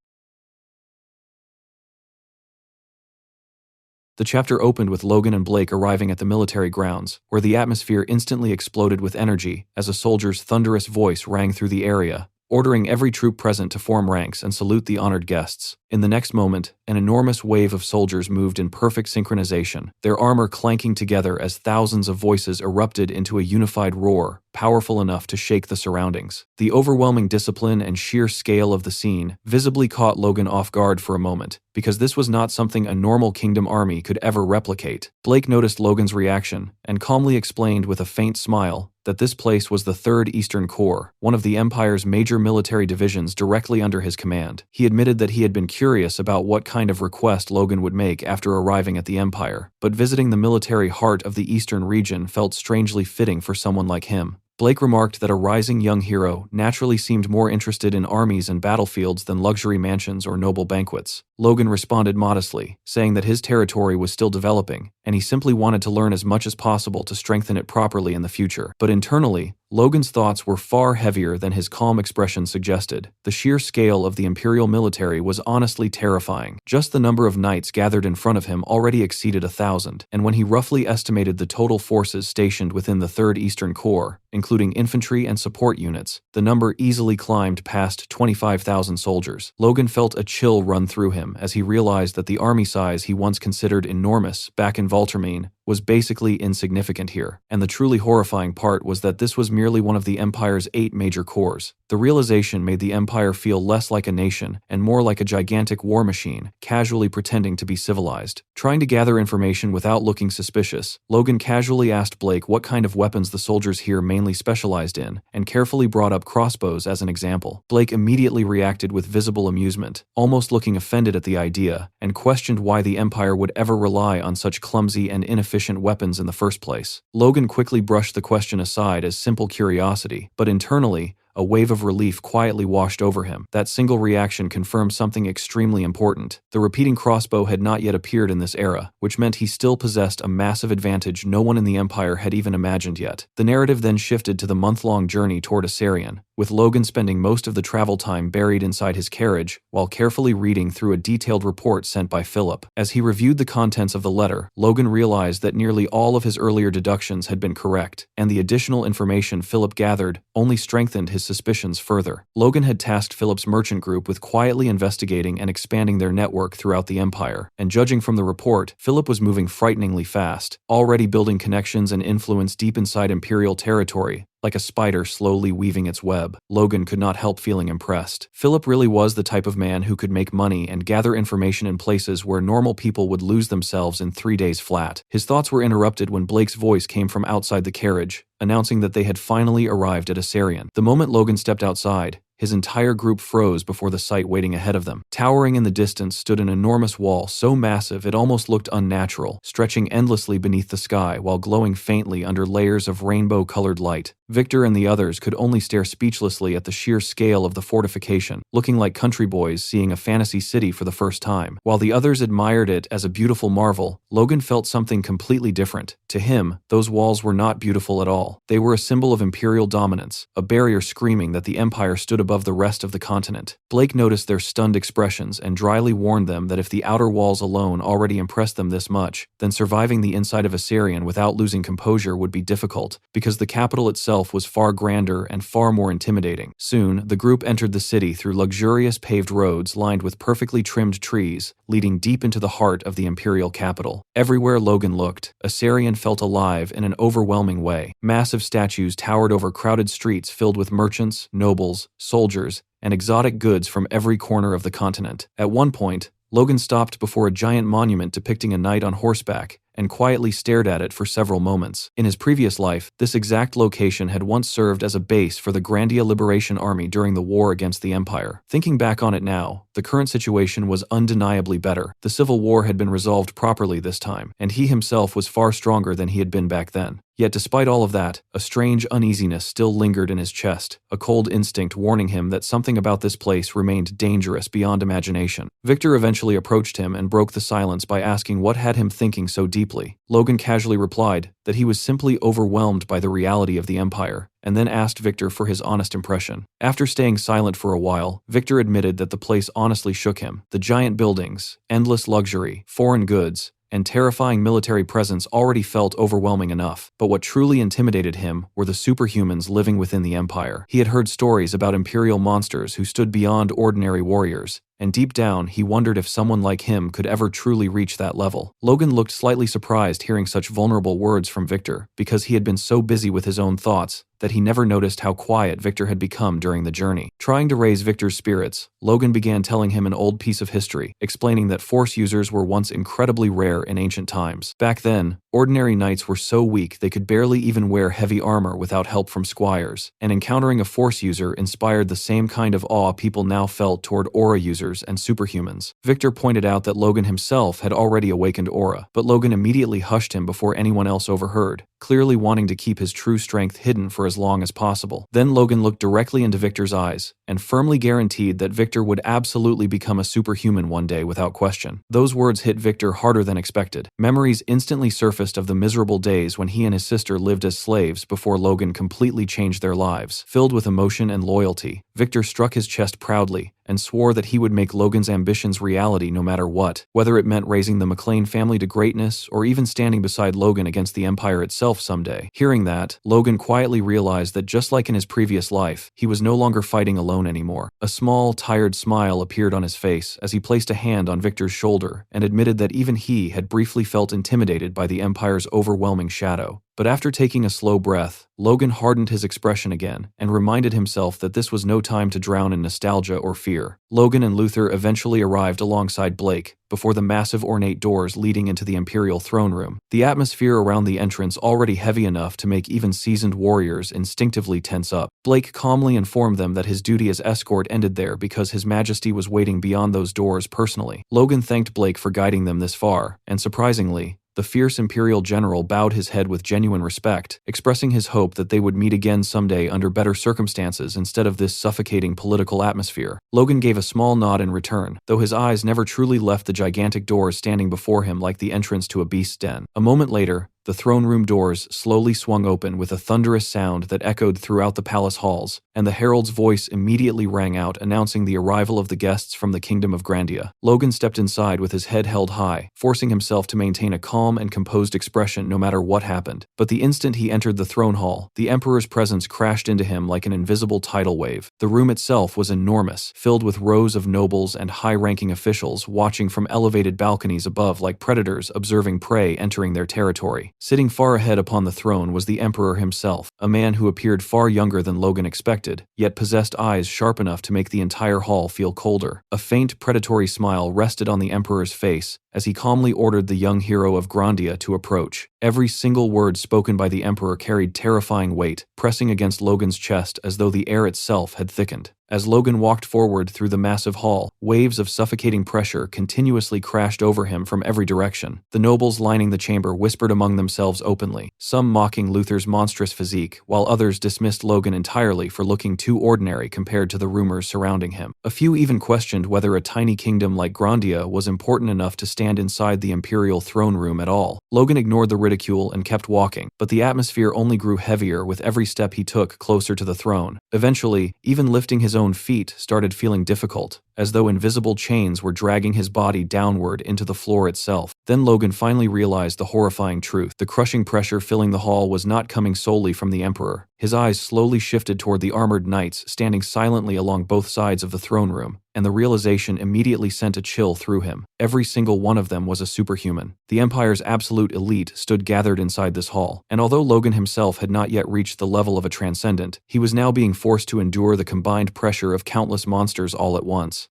Speaker 1: The chapter opened with Logan and Blake arriving at the military grounds, where the atmosphere instantly exploded with energy as a soldier's thunderous voice rang through the area, ordering every troop present to form ranks and salute the honored guests. In the next moment, an enormous wave of soldiers moved in perfect synchronization, their armor clanking together as thousands of voices erupted into a unified roar, powerful enough to shake the surroundings. The overwhelming discipline and sheer scale of the scene visibly caught Logan off guard for a moment, because this was not something a normal kingdom army could ever replicate. Blake noticed Logan's reaction, and calmly explained with a faint smile that this place was the 3rd Eastern Corps, one of the Empire's major military divisions directly under his command. He admitted that he had been curious about what kind of request Logan would make after arriving at the Empire, but visiting the military heart of the Eastern region felt strangely fitting for someone like him. Blake remarked that a rising young hero naturally seemed more interested in armies and battlefields than luxury mansions or noble banquets. Logan responded modestly, saying that his territory was still developing, and he simply wanted to learn as much as possible to strengthen it properly in the future. But internally, Logan's thoughts were far heavier than his calm expression suggested. The sheer scale of the Imperial military was honestly terrifying. Just the number of knights gathered in front of him already exceeded 1,000, and when he roughly estimated the total forces stationed within the 3rd Eastern Corps, including infantry and support units, the number easily climbed past 25,000 soldiers. Logan felt a chill run through him as he realized that the army size he once considered enormous back in Valtermine was basically insignificant here, and the truly horrifying part was that this was merely one of the Empire's 8 major corps. The realization made the Empire feel less like a nation and more like a gigantic war machine, casually pretending to be civilized. Trying to gather information without looking suspicious, Logan casually asked Blake what kind of weapons the soldiers here mainly specialized in, and carefully brought up crossbows as an example. Blake immediately reacted with visible amusement, almost looking offended at the idea, and questioned why the Empire would ever rely on such clumsy and inefficient weapons in the first place. Logan quickly brushed the question aside as simple curiosity, but internally, a wave of relief quietly washed over him. That single reaction confirmed something extremely important. The repeating crossbow had not yet appeared in this era, which meant he still possessed a massive advantage no one in the Empire had even imagined yet. The narrative then shifted to the month-long journey toward Asarian, with Logan spending most of the travel time buried inside his carriage while carefully reading through a detailed report sent by Philip. As he reviewed the contents of the letter, Logan realized that nearly all of his earlier deductions had been correct, and the additional information Philip gathered only strengthened his suspicions further. Logan had tasked Philip's merchant group with quietly investigating and expanding their network throughout the Empire, and judging from the report, Philip was moving frighteningly fast, already building connections and influence deep inside Imperial territory. Like a spider slowly weaving its web, Logan could not help feeling impressed. Philip really was the type of man who could make money and gather information in places where normal people would lose themselves in 3 days flat. His thoughts were interrupted when Blake's voice came from outside the carriage, announcing that they had finally arrived at Asarian. The moment Logan stepped outside, his entire group froze before the sight waiting ahead of them. Towering in the distance stood an enormous wall so massive it almost looked unnatural, stretching endlessly beneath the sky while glowing faintly under layers of rainbow-colored light. Victor and the others could only stare speechlessly at the sheer scale of the fortification, looking like country boys seeing a fantasy city for the first time. While the others admired it as a beautiful marvel, Logan felt something completely different. To him, those walls were not beautiful at all. They were a symbol of imperial dominance, a barrier screaming that the Empire stood above the rest of the continent. Blake noticed their stunned expressions and dryly warned them that if the outer walls alone already impressed them this much, then surviving the inside of Asarian without losing composure would be difficult, because the capital itself was far grander and far more intimidating. Soon, the group entered the city through luxurious paved roads lined with perfectly trimmed trees, leading deep into the heart of the imperial capital. Everywhere Logan looked, Asarian felt alive in an overwhelming way. Massive statues towered over crowded streets filled with merchants, nobles, soldiers, and exotic goods from every corner of the continent. At one point, Logan stopped before a giant monument depicting a knight on horseback and quietly stared at it for several moments. In his previous life, this exact location had once served as a base for the Grandia Liberation Army during the war against the Empire. Thinking back on it now, the current situation was undeniably better. The Civil War had been resolved properly this time, and he himself was far stronger than he had been back then. Yet despite all of that, a strange uneasiness still lingered in his chest, a cold instinct warning him that something about this place remained dangerous beyond imagination. Victor eventually approached him and broke the silence by asking what had him thinking so deeply. Logan casually replied that he was simply overwhelmed by the reality of the Empire, and then asked Victor for his honest impression. After staying silent for a while, Victor admitted that the place honestly shook him. The giant buildings, endless luxury, foreign goods, and terrifying military presence already felt overwhelming enough, but what truly intimidated him were the superhumans living within the Empire. He had heard stories about imperial monsters who stood beyond ordinary warriors, and deep down he wondered if someone like him could ever truly reach that level. Logan looked slightly surprised hearing such vulnerable words from Victor, because he had been so busy with his own thoughts that he never noticed how quiet Victor had become during the journey. Trying to raise Victor's spirits, Logan began telling him an old piece of history, explaining that Force users were once incredibly rare in ancient times. Back then, ordinary knights were so weak they could barely even wear heavy armor without help from squires, and encountering a Force user inspired the same kind of awe people now felt toward aura users and superhumans. Victor pointed out that Logan himself had already awakened aura, but Logan immediately hushed him before anyone else overheard, clearly wanting to keep his true strength hidden for as long as possible. Then Logan looked directly into Victor's eyes and firmly guaranteed that Victor would absolutely become a superhuman one day without question. Those words hit Victor harder than expected. Memories instantly surfaced of the miserable days when he and his sister lived as slaves before Logan completely changed their lives. Filled with emotion and loyalty, Victor struck his chest proudly and swore that he would make Logan's ambitions reality no matter what, whether it meant raising the McLean family to greatness or even standing beside Logan against the Empire itself someday. Hearing that, Logan quietly realized that just like in his previous life, he was no longer fighting alone anymore. A small, tired smile appeared on his face as he placed a hand on Victor's shoulder and admitted that even he had briefly felt intimidated by the Empire's overwhelming shadow. But after taking a slow breath, Logan hardened his expression again and reminded himself that this was no time to drown in nostalgia or fear. Logan and Luther eventually arrived alongside Blake before the massive ornate doors leading into the Imperial throne room. The atmosphere around the entrance already heavy enough to make even seasoned warriors instinctively tense up. Blake calmly informed them that his duty as escort ended there because His Majesty was waiting beyond those doors personally. Logan thanked Blake for guiding them this far, and surprisingly, The fierce Imperial general bowed his head with genuine respect, expressing his hope that they would meet again someday under better circumstances instead of this suffocating political atmosphere. Logan gave a small nod in return, though his eyes never truly left the gigantic doors standing before him like the entrance to a beast's den. A moment later, the throne room doors slowly swung open with a thunderous sound that echoed throughout the palace halls, and the herald's voice immediately rang out announcing the arrival of the guests from the kingdom of Grandia. Logan stepped inside with his head held high, forcing himself to maintain a calm and composed expression no matter what happened. But the instant he entered the throne hall, the Emperor's presence crashed into him like an invisible tidal wave. The room itself was enormous, filled with rows of nobles and high-ranking officials watching from elevated balconies above like predators observing prey entering their territory. Sitting far ahead upon the throne was the Emperor himself, a man who appeared far younger than Logan expected, yet possessed eyes sharp enough to make the entire hall feel colder. A faint, predatory smile rested on the Emperor's face as he calmly ordered the young hero of Grandia to approach. Every single word spoken by the Emperor carried terrifying weight, pressing against Logan's chest as though the air itself had thickened. As Logan walked forward through the massive hall, waves of suffocating pressure continuously crashed over him from every direction. The nobles lining the chamber whispered among themselves openly, some mocking Luther's monstrous physique, while others dismissed Logan entirely for looking too ordinary compared to the rumors surrounding him. A few even questioned whether a tiny kingdom like Grandia was important enough to stand inside the imperial throne room at all. Logan ignored the ridicule and kept walking, but the atmosphere only grew heavier with every step he took closer to the throne. Eventually, even lifting his own feet started feeling difficult, as though invisible chains were dragging his body downward into the floor itself. Then Logan finally realized the horrifying truth. The crushing pressure filling the hall was not coming solely from the Emperor. His eyes slowly shifted toward the armored knights standing silently along both sides of the throne room, and the realization immediately sent a chill through him. Every single one of them was a superhuman. The Empire's absolute elite stood gathered inside this hall, and although Logan himself had not yet reached the level of a transcendent, he was now being forced to endure the combined pressure of countless monsters all at once.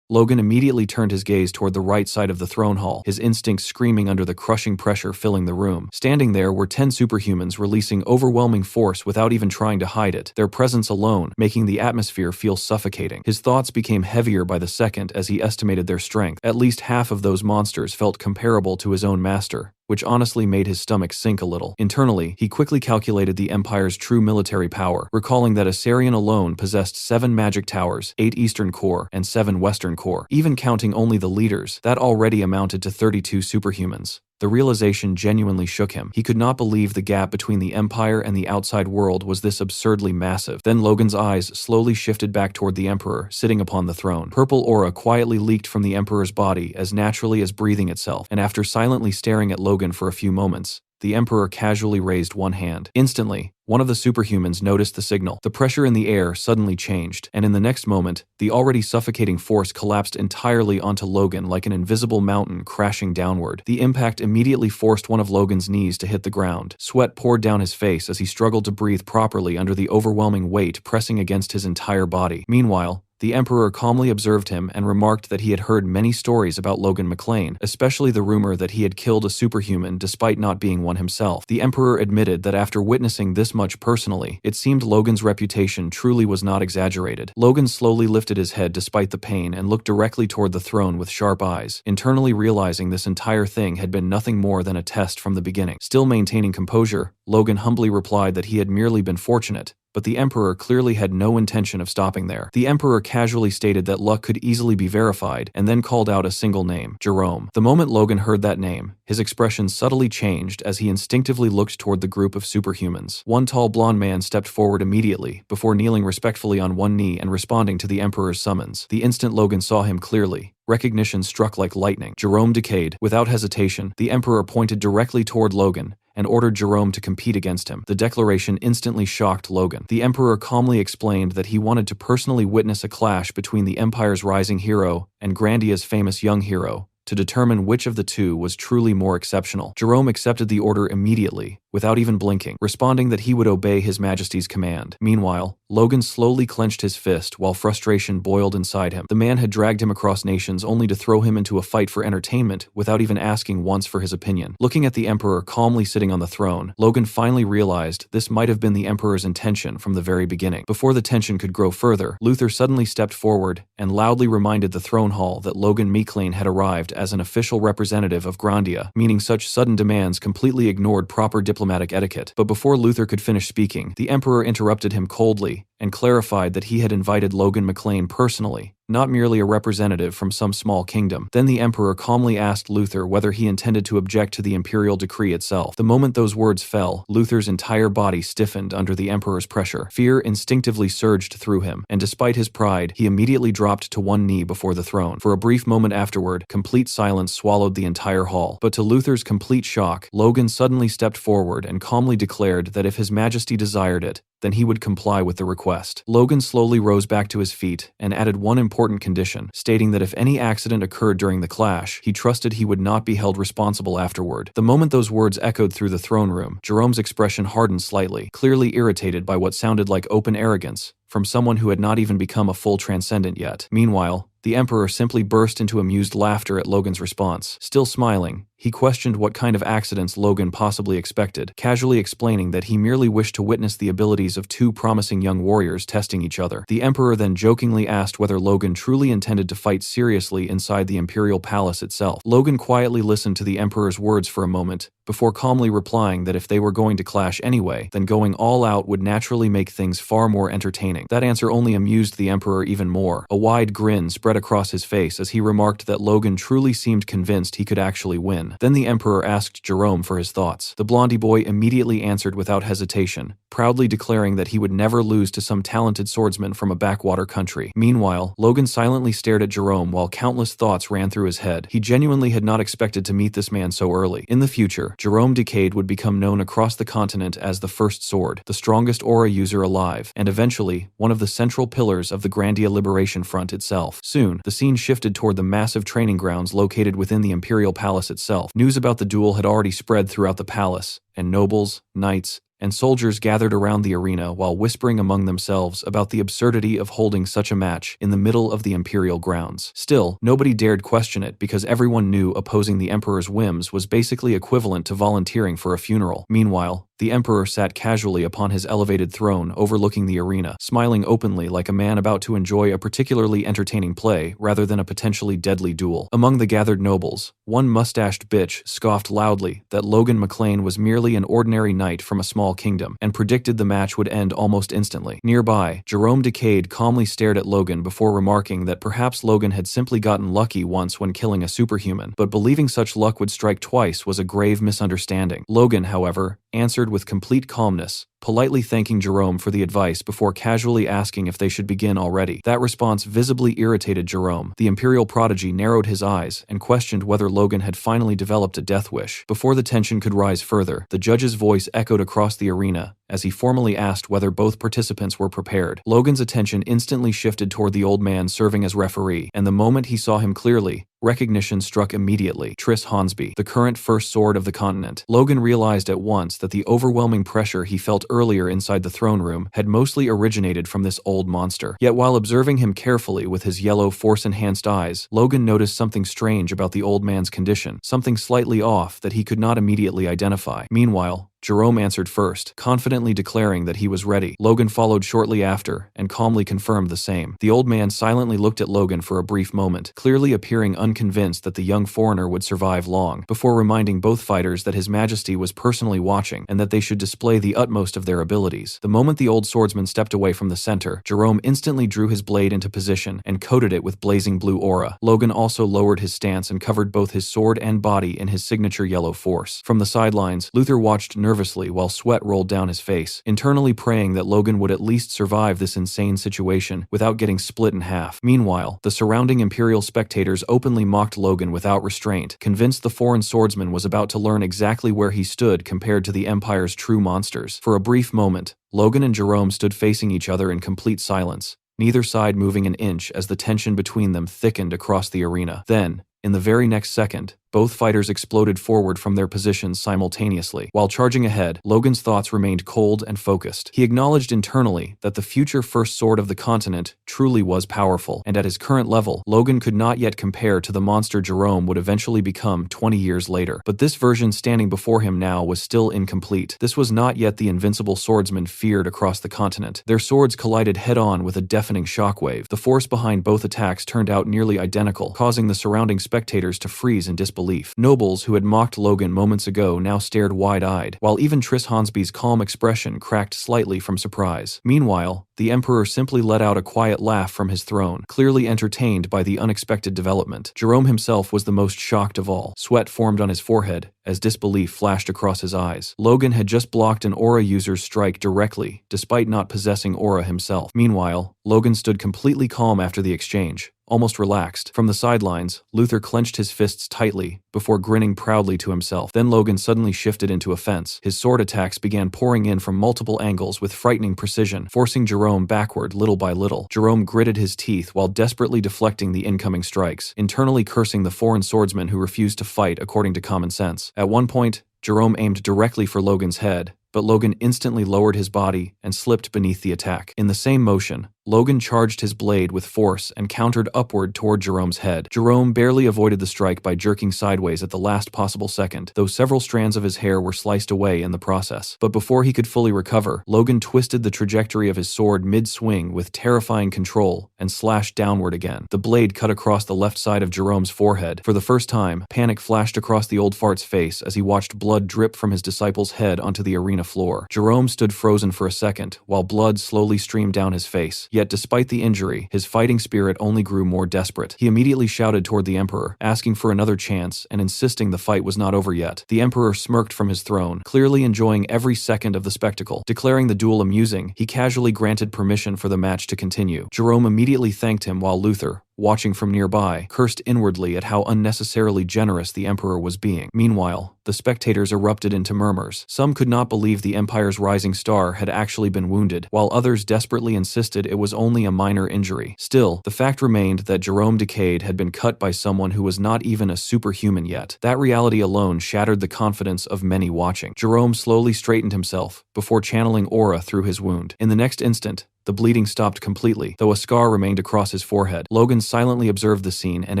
Speaker 1: Logan immediately turned his gaze toward the right side of the throne hall, his instincts screaming under the crushing pressure filling the room. Standing there were 10 superhumans releasing overwhelming force without even trying to hide it, their presence alone making the atmosphere feel suffocating. His thoughts became heavier by the second as he estimated their strength. At least half of those monsters felt comparable to his own master, which honestly made his stomach sink a little. Internally, he quickly calculated the Empire's true military power, recalling that Asarion alone possessed 7 magic towers, 8 Eastern Corps, and 7 Western Corps. Even counting only the leaders, that already amounted to 32 superhumans. The realization genuinely shook him. He could not believe the gap between the Empire and the outside world was this absurdly massive. Then Logan's eyes slowly shifted back toward the Emperor, sitting upon the throne. Purple aura quietly leaked from the Emperor's body as naturally as breathing itself, and after silently staring at Logan for a few moments, the Emperor casually raised one hand. Instantly, one of the superhumans noticed the signal. The pressure in the air suddenly changed, and in the next moment, the already suffocating force collapsed entirely onto Logan like an invisible mountain crashing downward. The impact immediately forced one of Logan's knees to hit the ground. Sweat poured down his face as he struggled to breathe properly under the overwhelming weight pressing against his entire body. Meanwhile, the Emperor calmly observed him and remarked that he had heard many stories about Logan McLean, especially the rumor that he had killed a superhuman despite not being one himself. The Emperor admitted that after witnessing this much personally, it seemed Logan's reputation truly was not exaggerated. Logan slowly lifted his head despite the pain and looked directly toward the throne with sharp eyes, internally realizing this entire thing had been nothing more than a test from the beginning. Still maintaining composure, Logan humbly replied that he had merely been fortunate, but the Emperor clearly had no intention of stopping there. The Emperor casually stated that luck could easily be verified, and then called out a single name, Jerome. The moment Logan heard that name, his expression subtly changed as he instinctively looked toward the group of superhumans. One tall blonde man stepped forward immediately, before kneeling respectfully on one knee and responding to the Emperor's summons. The instant Logan saw him clearly, recognition struck like lightning. Jerome decayed. Without hesitation, the Emperor pointed directly toward Logan and ordered Jerome to compete against him. The declaration instantly shocked Logan. The Emperor calmly explained that he wanted to personally witness a clash between the Empire's rising hero and Grandia's famous young hero, to determine which of the two was truly more exceptional. Jerome accepted the order immediately, without even blinking, responding that he would obey His Majesty's command. Meanwhile, Logan slowly clenched his fist while frustration boiled inside him. The man had dragged him across nations only to throw him into a fight for entertainment without even asking once for his opinion. Looking at the Emperor calmly sitting on the throne, Logan finally realized this might have been the Emperor's intention from the very beginning. Before the tension could grow further, Luther suddenly stepped forward and loudly reminded the throne hall that Logan McLean had arrived arrived as an official representative of Grandia, meaning such sudden demands completely ignored proper diplomatic etiquette. But before Luther could finish speaking, the Emperor interrupted him coldly and clarified that he had invited Logan McLean personally, not merely a representative from some small kingdom. Then the Emperor calmly asked Luther whether he intended to object to the imperial decree itself. The moment those words fell, Luther's entire body stiffened under the Emperor's pressure. Fear instinctively surged through him, and despite his pride, he immediately dropped to one knee before the throne. For a brief moment afterward, complete silence swallowed the entire hall. But to Luther's complete shock, Logan suddenly stepped forward and calmly declared that if His Majesty desired it, then he would comply with the request. Logan slowly rose back to his feet and added one important condition, stating that if any accident occurred during the clash, he trusted he would not be held responsible afterward. The moment those words echoed through the throne room, Jerome's expression hardened slightly, clearly irritated by what sounded like open arrogance from someone who had not even become a full transcendent yet. Meanwhile, the Emperor simply burst into amused laughter at Logan's response. Still smiling, he questioned what kind of accidents Logan possibly expected, casually explaining that he merely wished to witness the abilities of two promising young warriors testing each other. The Emperor then jokingly asked whether Logan truly intended to fight seriously inside the Imperial Palace itself. Logan quietly listened to the Emperor's words for a moment, before calmly replying that if they were going to clash anyway, then going all out would naturally make things far more entertaining. That answer only amused the Emperor even more. A wide grin spread across his face as he remarked that Logan truly seemed convinced he could actually win. Then the Emperor asked Jerome for his thoughts. The blondie boy immediately answered without hesitation, proudly declaring that he would never lose to some talented swordsman from a backwater country. Meanwhile, Logan silently stared at Jerome while countless thoughts ran through his head. He genuinely had not expected to meet this man so early. In the future, Jerome Decade would become known across the continent as the First Sword, the strongest aura user alive, and eventually, one of the central pillars of the Grandia Liberation Front itself. Soon, the scene shifted toward the massive training grounds located within the Imperial Palace itself. News about the duel had already spread throughout the palace, and nobles, knights, and soldiers gathered around the arena while whispering among themselves about the absurdity of holding such a match in the middle of the imperial grounds. Still, nobody dared question it because everyone knew opposing the Emperor's whims was basically equivalent to volunteering for a funeral. Meanwhile, the Emperor sat casually upon his elevated throne overlooking the arena, smiling openly like a man about to enjoy a particularly entertaining play rather than a potentially deadly duel. Among the gathered nobles, one mustached bitch scoffed loudly that Logan McLean was merely an ordinary knight from a small kingdom and predicted the match would end almost instantly. Nearby, Jerome Decade calmly stared at Logan before remarking that perhaps Logan had simply gotten lucky once when killing a superhuman, but believing such luck would strike twice was a grave misunderstanding. Logan, however, answered with complete calmness, politely thanking Jerome for the advice before casually asking if they should begin already. That response visibly irritated Jerome. The Imperial prodigy narrowed his eyes and questioned whether Logan had finally developed a death wish. Before the tension could rise further, the judge's voice echoed across the arena as he formally asked whether both participants were prepared. Logan's attention instantly shifted toward the old man serving as referee, and the moment he saw him clearly, recognition struck immediately. Tris Hornsby, the current First Sword of the continent. Logan realized at once that the overwhelming pressure he felt earlier inside the throne room had mostly originated from this old monster. Yet while observing him carefully with his yellow Force-enhanced eyes, Logan noticed something strange about the old man's condition, something slightly off that he could not immediately identify. Meanwhile, Jerome answered first, confidently declaring that he was ready. Logan followed shortly after, and calmly confirmed the same. The old man silently looked at Logan for a brief moment, clearly appearing unconvinced that the young foreigner would survive long, before reminding both fighters that His Majesty was personally watching, and that they should display the utmost of their abilities. The moment the old swordsman stepped away from the center, Jerome instantly drew his blade into position, and coated it with blazing blue aura. Logan also lowered his stance and covered both his sword and body in his signature yellow force. From the sidelines, Luther watched nervously while sweat rolled down his face, internally praying that Logan would at least survive this insane situation without getting split in half. Meanwhile, the surrounding Imperial spectators openly mocked Logan without restraint, convinced the foreign swordsman was about to learn exactly where he stood compared to the Empire's true monsters. For a brief moment, Logan and Jerome stood facing each other in complete silence, neither side moving an inch as the tension between them thickened across the arena. Then, in the very next second, Both fighters exploded forward from their positions simultaneously. While charging ahead, Logan's thoughts remained cold and focused. He acknowledged internally that the future first sword of the continent truly was powerful, and at his current level, Logan could not yet compare to the monster Jerome would eventually become 20 years later. But this version standing before him now was still incomplete. This was not yet the invincible swordsman feared across the continent. Their swords collided head-on with a deafening shockwave. The force behind both attacks turned out nearly identical, causing the surrounding spectators to freeze in disbelief. Nobles who had mocked Logan moments ago now stared wide-eyed, while even Triss Hansby's calm expression cracked slightly from surprise. Meanwhile, the Emperor simply let out a quiet laugh from his throne, clearly entertained by the unexpected development. Jerome himself was the most shocked of all. Sweat formed on his forehead as disbelief flashed across his eyes. Logan had just blocked an aura user's strike directly, despite not possessing aura himself. Meanwhile, Logan stood completely calm after the exchange, almost relaxed. From the sidelines, Luther clenched his fists tightly, before grinning proudly to himself. Then Logan suddenly shifted into offense. His sword attacks began pouring in from multiple angles with frightening precision, forcing Jerome backward little by little. Jerome gritted his teeth while desperately deflecting the incoming strikes, internally cursing the foreign swordsman who refused to fight according to common sense. At one point, Jerome aimed directly for Logan's head, but Logan instantly lowered his body and slipped beneath the attack. In the same motion, Logan charged his blade with force and countered upward toward Jerome's head. Jerome barely avoided the strike by jerking sideways at the last possible second, though several strands of his hair were sliced away in the process. But before he could fully recover, Logan twisted the trajectory of his sword mid-swing with terrifying control and slashed downward again. The blade cut across the left side of Jerome's forehead. For the first time, panic flashed across the old fart's face as he watched blood drip from his disciple's head onto the arena floor. Jerome stood frozen for a second, while blood slowly streamed down his face. Yet despite the injury, his fighting spirit only grew more desperate. He immediately shouted toward the Emperor, asking for another chance and insisting the fight was not over yet. The Emperor smirked from his throne, clearly enjoying every second of the spectacle. Declaring the duel amusing, he casually granted permission for the match to continue. Jerome immediately thanked him while Luther, watching from nearby, cursed inwardly at how unnecessarily generous the Emperor was being. Meanwhile, the spectators erupted into murmurs. Some could not believe the Empire's rising star had actually been wounded, while others desperately insisted it was only a minor injury. Still, the fact remained that Jerome Decade had been cut by someone who was not even a superhuman yet. That reality alone shattered the confidence of many watching. Jerome slowly straightened himself, before channeling aura through his wound. In the next instant, the bleeding stopped completely, though a scar remained across his forehead. Logan silently observed the scene and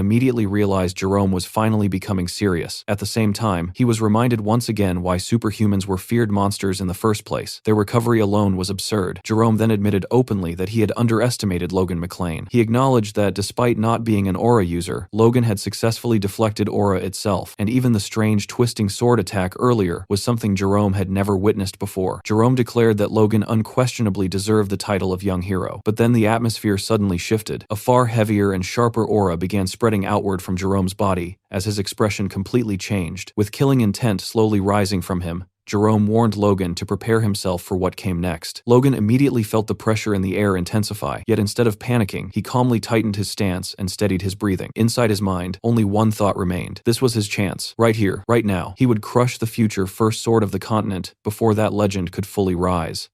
Speaker 1: immediately realized Jerome was finally becoming serious. At the same time, he was reminded once again why superhumans were feared monsters in the first place. Their recovery alone was absurd. Jerome then admitted openly that he had underestimated Logan McLean. He acknowledged that despite not being an aura user, Logan had successfully deflected aura itself, and even the strange twisting sword attack earlier was something Jerome had never witnessed before. Jerome declared that Logan unquestionably deserved the title of young hero. But then the atmosphere suddenly shifted. A far heavier and sharper aura began spreading outward from Jerome's body as his expression completely changed. With killing intent slowly rising from him, Jerome warned Logan to prepare himself for what came next. Logan immediately felt the pressure in the air intensify, yet instead of panicking, he calmly tightened his stance and steadied his breathing. Inside his mind, only one thought remained. This was his chance. Right here, right now. He would crush the future first sword of the continent before that legend could fully rise.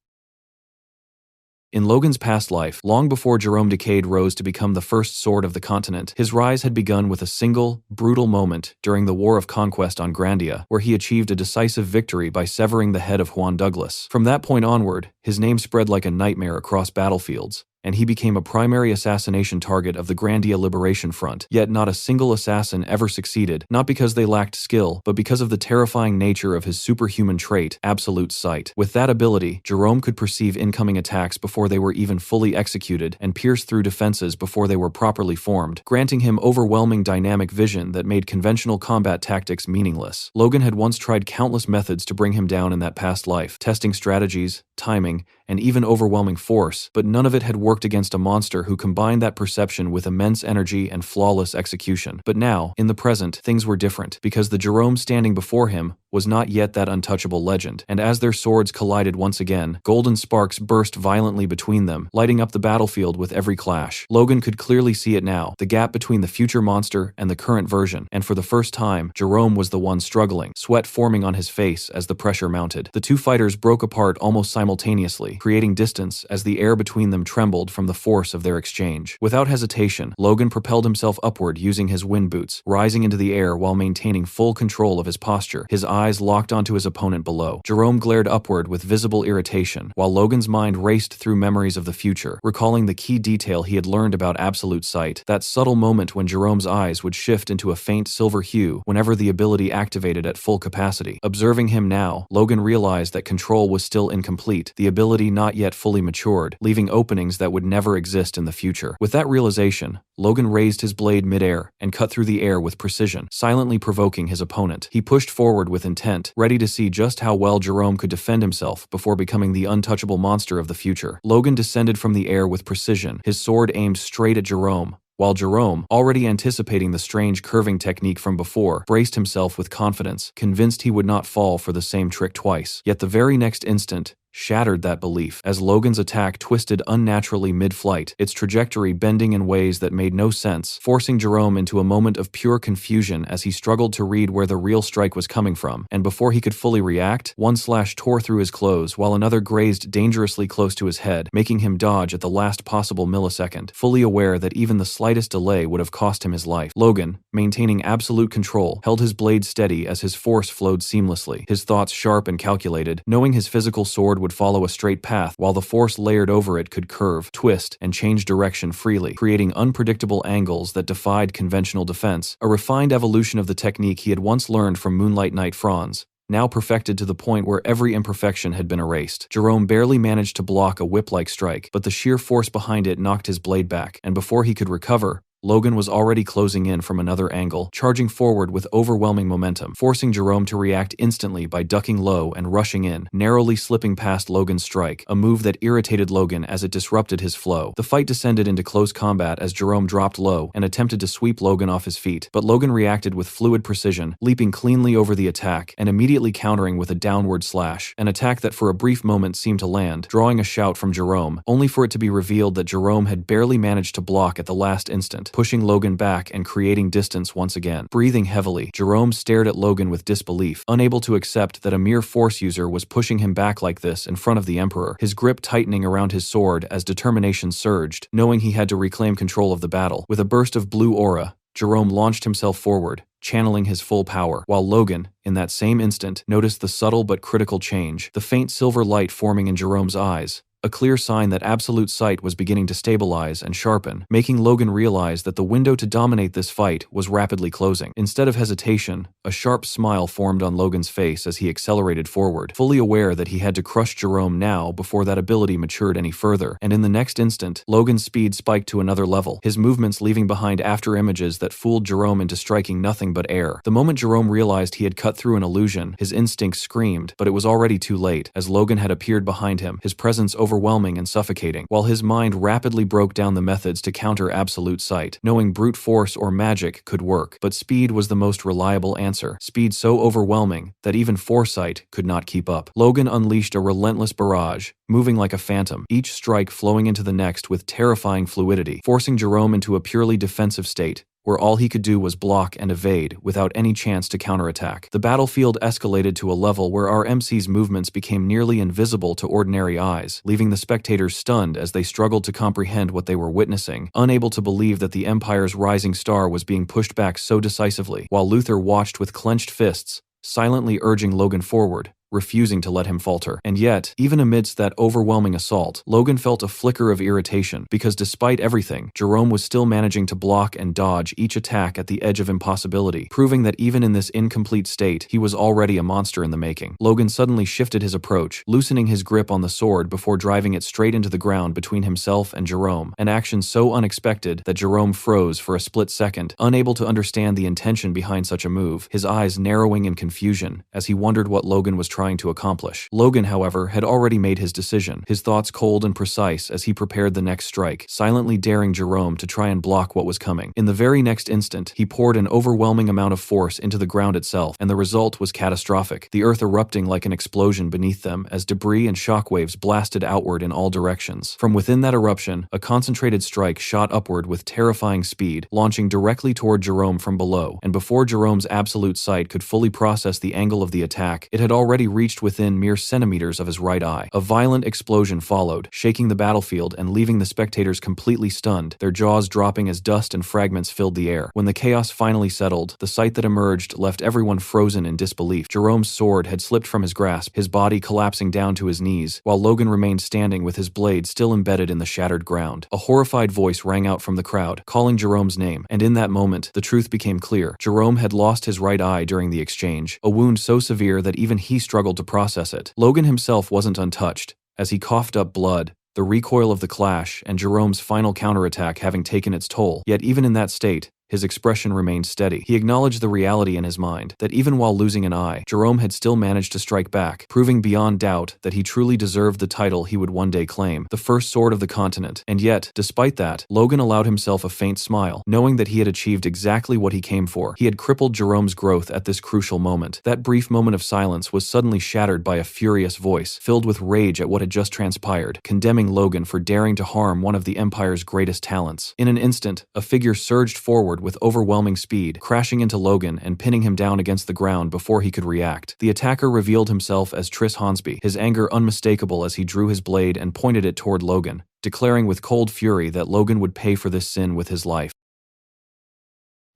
Speaker 1: In Logan's past life, long before Jerome Decade rose to become the first sword of the continent, his rise had begun with a single, brutal moment during the War of Conquest on Grandia, where he achieved a decisive victory by severing the head of Juan Douglas. From that point onward, his name spread like a nightmare across battlefields, and he became a primary assassination target of the Grandia Liberation Front. Yet not a single assassin ever succeeded, not because they lacked skill, but because of the terrifying nature of his superhuman trait, absolute sight. With that ability, Jerome could perceive incoming attacks before they were even fully executed and pierce through defenses before they were properly formed, granting him overwhelming dynamic vision that made conventional combat tactics meaningless. Logan had once tried countless methods to bring him down in that past life, testing strategies, timing, and even overwhelming force, but none of it had worked against a monster who combined that perception with immense energy and flawless execution. But now, in the present, things were different, because the Jerome standing before him was not yet that untouchable legend, and as their swords collided once again, golden sparks burst violently between them, lighting up the battlefield with every clash. Logan could clearly see it now, the gap between the future monster and the current version, and for the first time, Jerome was the one struggling, sweat forming on his face as the pressure mounted. The two fighters broke apart almost simultaneously, creating distance as the air between them trembled from the force of their exchange. Without hesitation, Logan propelled himself upward using his wind boots, rising into the air while maintaining full control of his posture. His eyes locked onto his opponent below. Jerome glared upward with visible irritation, while Logan's mind raced through memories of the future, recalling the key detail he had learned about absolute sight, that subtle moment when Jerome's eyes would shift into a faint silver hue whenever the ability activated at full capacity. Observing him now, Logan realized that control was still incomplete, the ability not yet fully matured, leaving openings that would never exist in the future. With that realization, Logan raised his blade midair and cut through the air with precision, silently provoking his opponent. He pushed forward with intent, ready to see just how well Jerome could defend himself before becoming the untouchable monster of the future. Logan descended from the air with precision, his sword aimed straight at Jerome, while Jerome, already anticipating the strange curving technique from before, braced himself with confidence, convinced he would not fall for the same trick twice. Yet the very next instant shattered that belief as Logan's attack twisted unnaturally mid-flight, its trajectory bending in ways that made no sense, forcing Jerome into a moment of pure confusion as he struggled to read where the real strike was coming from. And before he could fully react, one slash tore through his clothes while another grazed dangerously close to his head, making him dodge at the last possible millisecond, fully aware that even the slightest delay would have cost him his life. Logan, maintaining absolute control, held his blade steady as his force flowed seamlessly, his thoughts sharp and calculated, knowing his physical sword would follow a straight path while the force layered over it could curve, twist, and change direction freely, creating unpredictable angles that defied conventional defense, a refined evolution of the technique he had once learned from Moonlight Knight Franz, now perfected to the point where every imperfection had been erased. Jerome barely managed to block a whip-like strike, but the sheer force behind it knocked his blade back, and before he could recover, Logan was already closing in from another angle, charging forward with overwhelming momentum, forcing Jerome to react instantly by ducking low and rushing in, narrowly slipping past Logan's strike, a move that irritated Logan as it disrupted his flow. The fight descended into close combat as Jerome dropped low and attempted to sweep Logan off his feet, but Logan reacted with fluid precision, leaping cleanly over the attack and immediately countering with a downward slash, an attack that for a brief moment seemed to land, drawing a shout from Jerome, only for it to be revealed that Jerome had barely managed to block at the last instant, pushing Logan back and creating distance once again. Breathing heavily, Jerome stared at Logan with disbelief, unable to accept that a mere force user was pushing him back like this in front of the Emperor, his grip tightening around his sword as determination surged, knowing he had to reclaim control of the battle. With a burst of blue aura, Jerome launched himself forward, channeling his full power, while Logan, in that same instant, noticed the subtle but critical change, the faint silver light forming in Jerome's eyes, a clear sign that absolute sight was beginning to stabilize and sharpen, making Logan realize that the window to dominate this fight was rapidly closing. Instead of hesitation, a sharp smile formed on Logan's face as he accelerated forward, fully aware that he had to crush Jerome now before that ability matured any further, and in the next instant, Logan's speed spiked to another level, his movements leaving behind after images that fooled Jerome into striking nothing but air. The moment Jerome realized he had cut through an illusion, his instincts screamed, but it was already too late, as Logan had appeared behind him, his presence overwhelming and suffocating, while his mind rapidly broke down the methods to counter absolute sight, knowing brute force or magic could work, but speed was the most reliable answer, speed so overwhelming that even foresight could not keep up. Logan unleashed a relentless barrage, moving like a phantom, each strike flowing into the next with terrifying fluidity, forcing Jerome into a purely defensive state, where all he could do was block and evade without any chance to counterattack. The battlefield escalated to a level where our MC's movements became nearly invisible to ordinary eyes, leaving the spectators stunned as they struggled to comprehend what they were witnessing, unable to believe that the Empire's rising star was being pushed back so decisively, while Luther watched with clenched fists, silently urging Logan forward, refusing to let him falter. And yet, even amidst that overwhelming assault, Logan felt a flicker of irritation, because despite everything, Jerome was still managing to block and dodge each attack at the edge of impossibility, proving that even in this incomplete state, he was already a monster in the making. Logan suddenly shifted his approach, loosening his grip on the sword before driving it straight into the ground between himself and Jerome, an action so unexpected that Jerome froze for a split second, unable to understand the intention behind such a move, his eyes narrowing in confusion as he wondered what Logan was trying to accomplish. Logan, however, had already made his decision, his thoughts cold and precise as he prepared the next strike, silently daring Jerome to try and block what was coming. In the very next instant, he poured an overwhelming amount of force into the ground itself, and the result was catastrophic, the earth erupting like an explosion beneath them as debris and shockwaves blasted outward in all directions. From within that eruption, a concentrated strike shot upward with terrifying speed, launching directly toward Jerome from below, and before Jerome's absolute sight could fully process the angle of the attack, it had already reached within mere centimeters of his right eye. A violent explosion followed, shaking the battlefield and leaving the spectators completely stunned, their jaws dropping as dust and fragments filled the air. When the chaos finally settled, the sight that emerged left everyone frozen in disbelief. Jerome's sword had slipped from his grasp, his body collapsing down to his knees, while Logan remained standing with his blade still embedded in the shattered ground. A horrified voice rang out from the crowd, calling Jerome's name, and in that moment, the truth became clear. Jerome had lost his right eye during the exchange, a wound so severe that even he struggled to process it. Logan himself wasn't untouched, as he coughed up blood, the recoil of the clash and Jerome's final counterattack having taken its toll. Yet even in that state, his expression remained steady. He acknowledged the reality in his mind, that even while losing an eye, Jerome had still managed to strike back, proving beyond doubt that he truly deserved the title he would one day claim, the first sword of the continent. And yet, despite that, Logan allowed himself a faint smile, knowing that he had achieved exactly what he came for. He had crippled Jerome's growth at this crucial moment. That brief moment of silence was suddenly shattered by a furious voice, filled with rage at what had just transpired, condemning Logan for daring to harm one of the Empire's greatest talents. In an instant, a figure surged forward with overwhelming speed, crashing into Logan and pinning him down against the ground before he could react. The attacker revealed himself as Tris Hornsby, his anger unmistakable as he drew his blade and pointed it toward Logan, declaring with cold fury that Logan would pay for this sin with his life.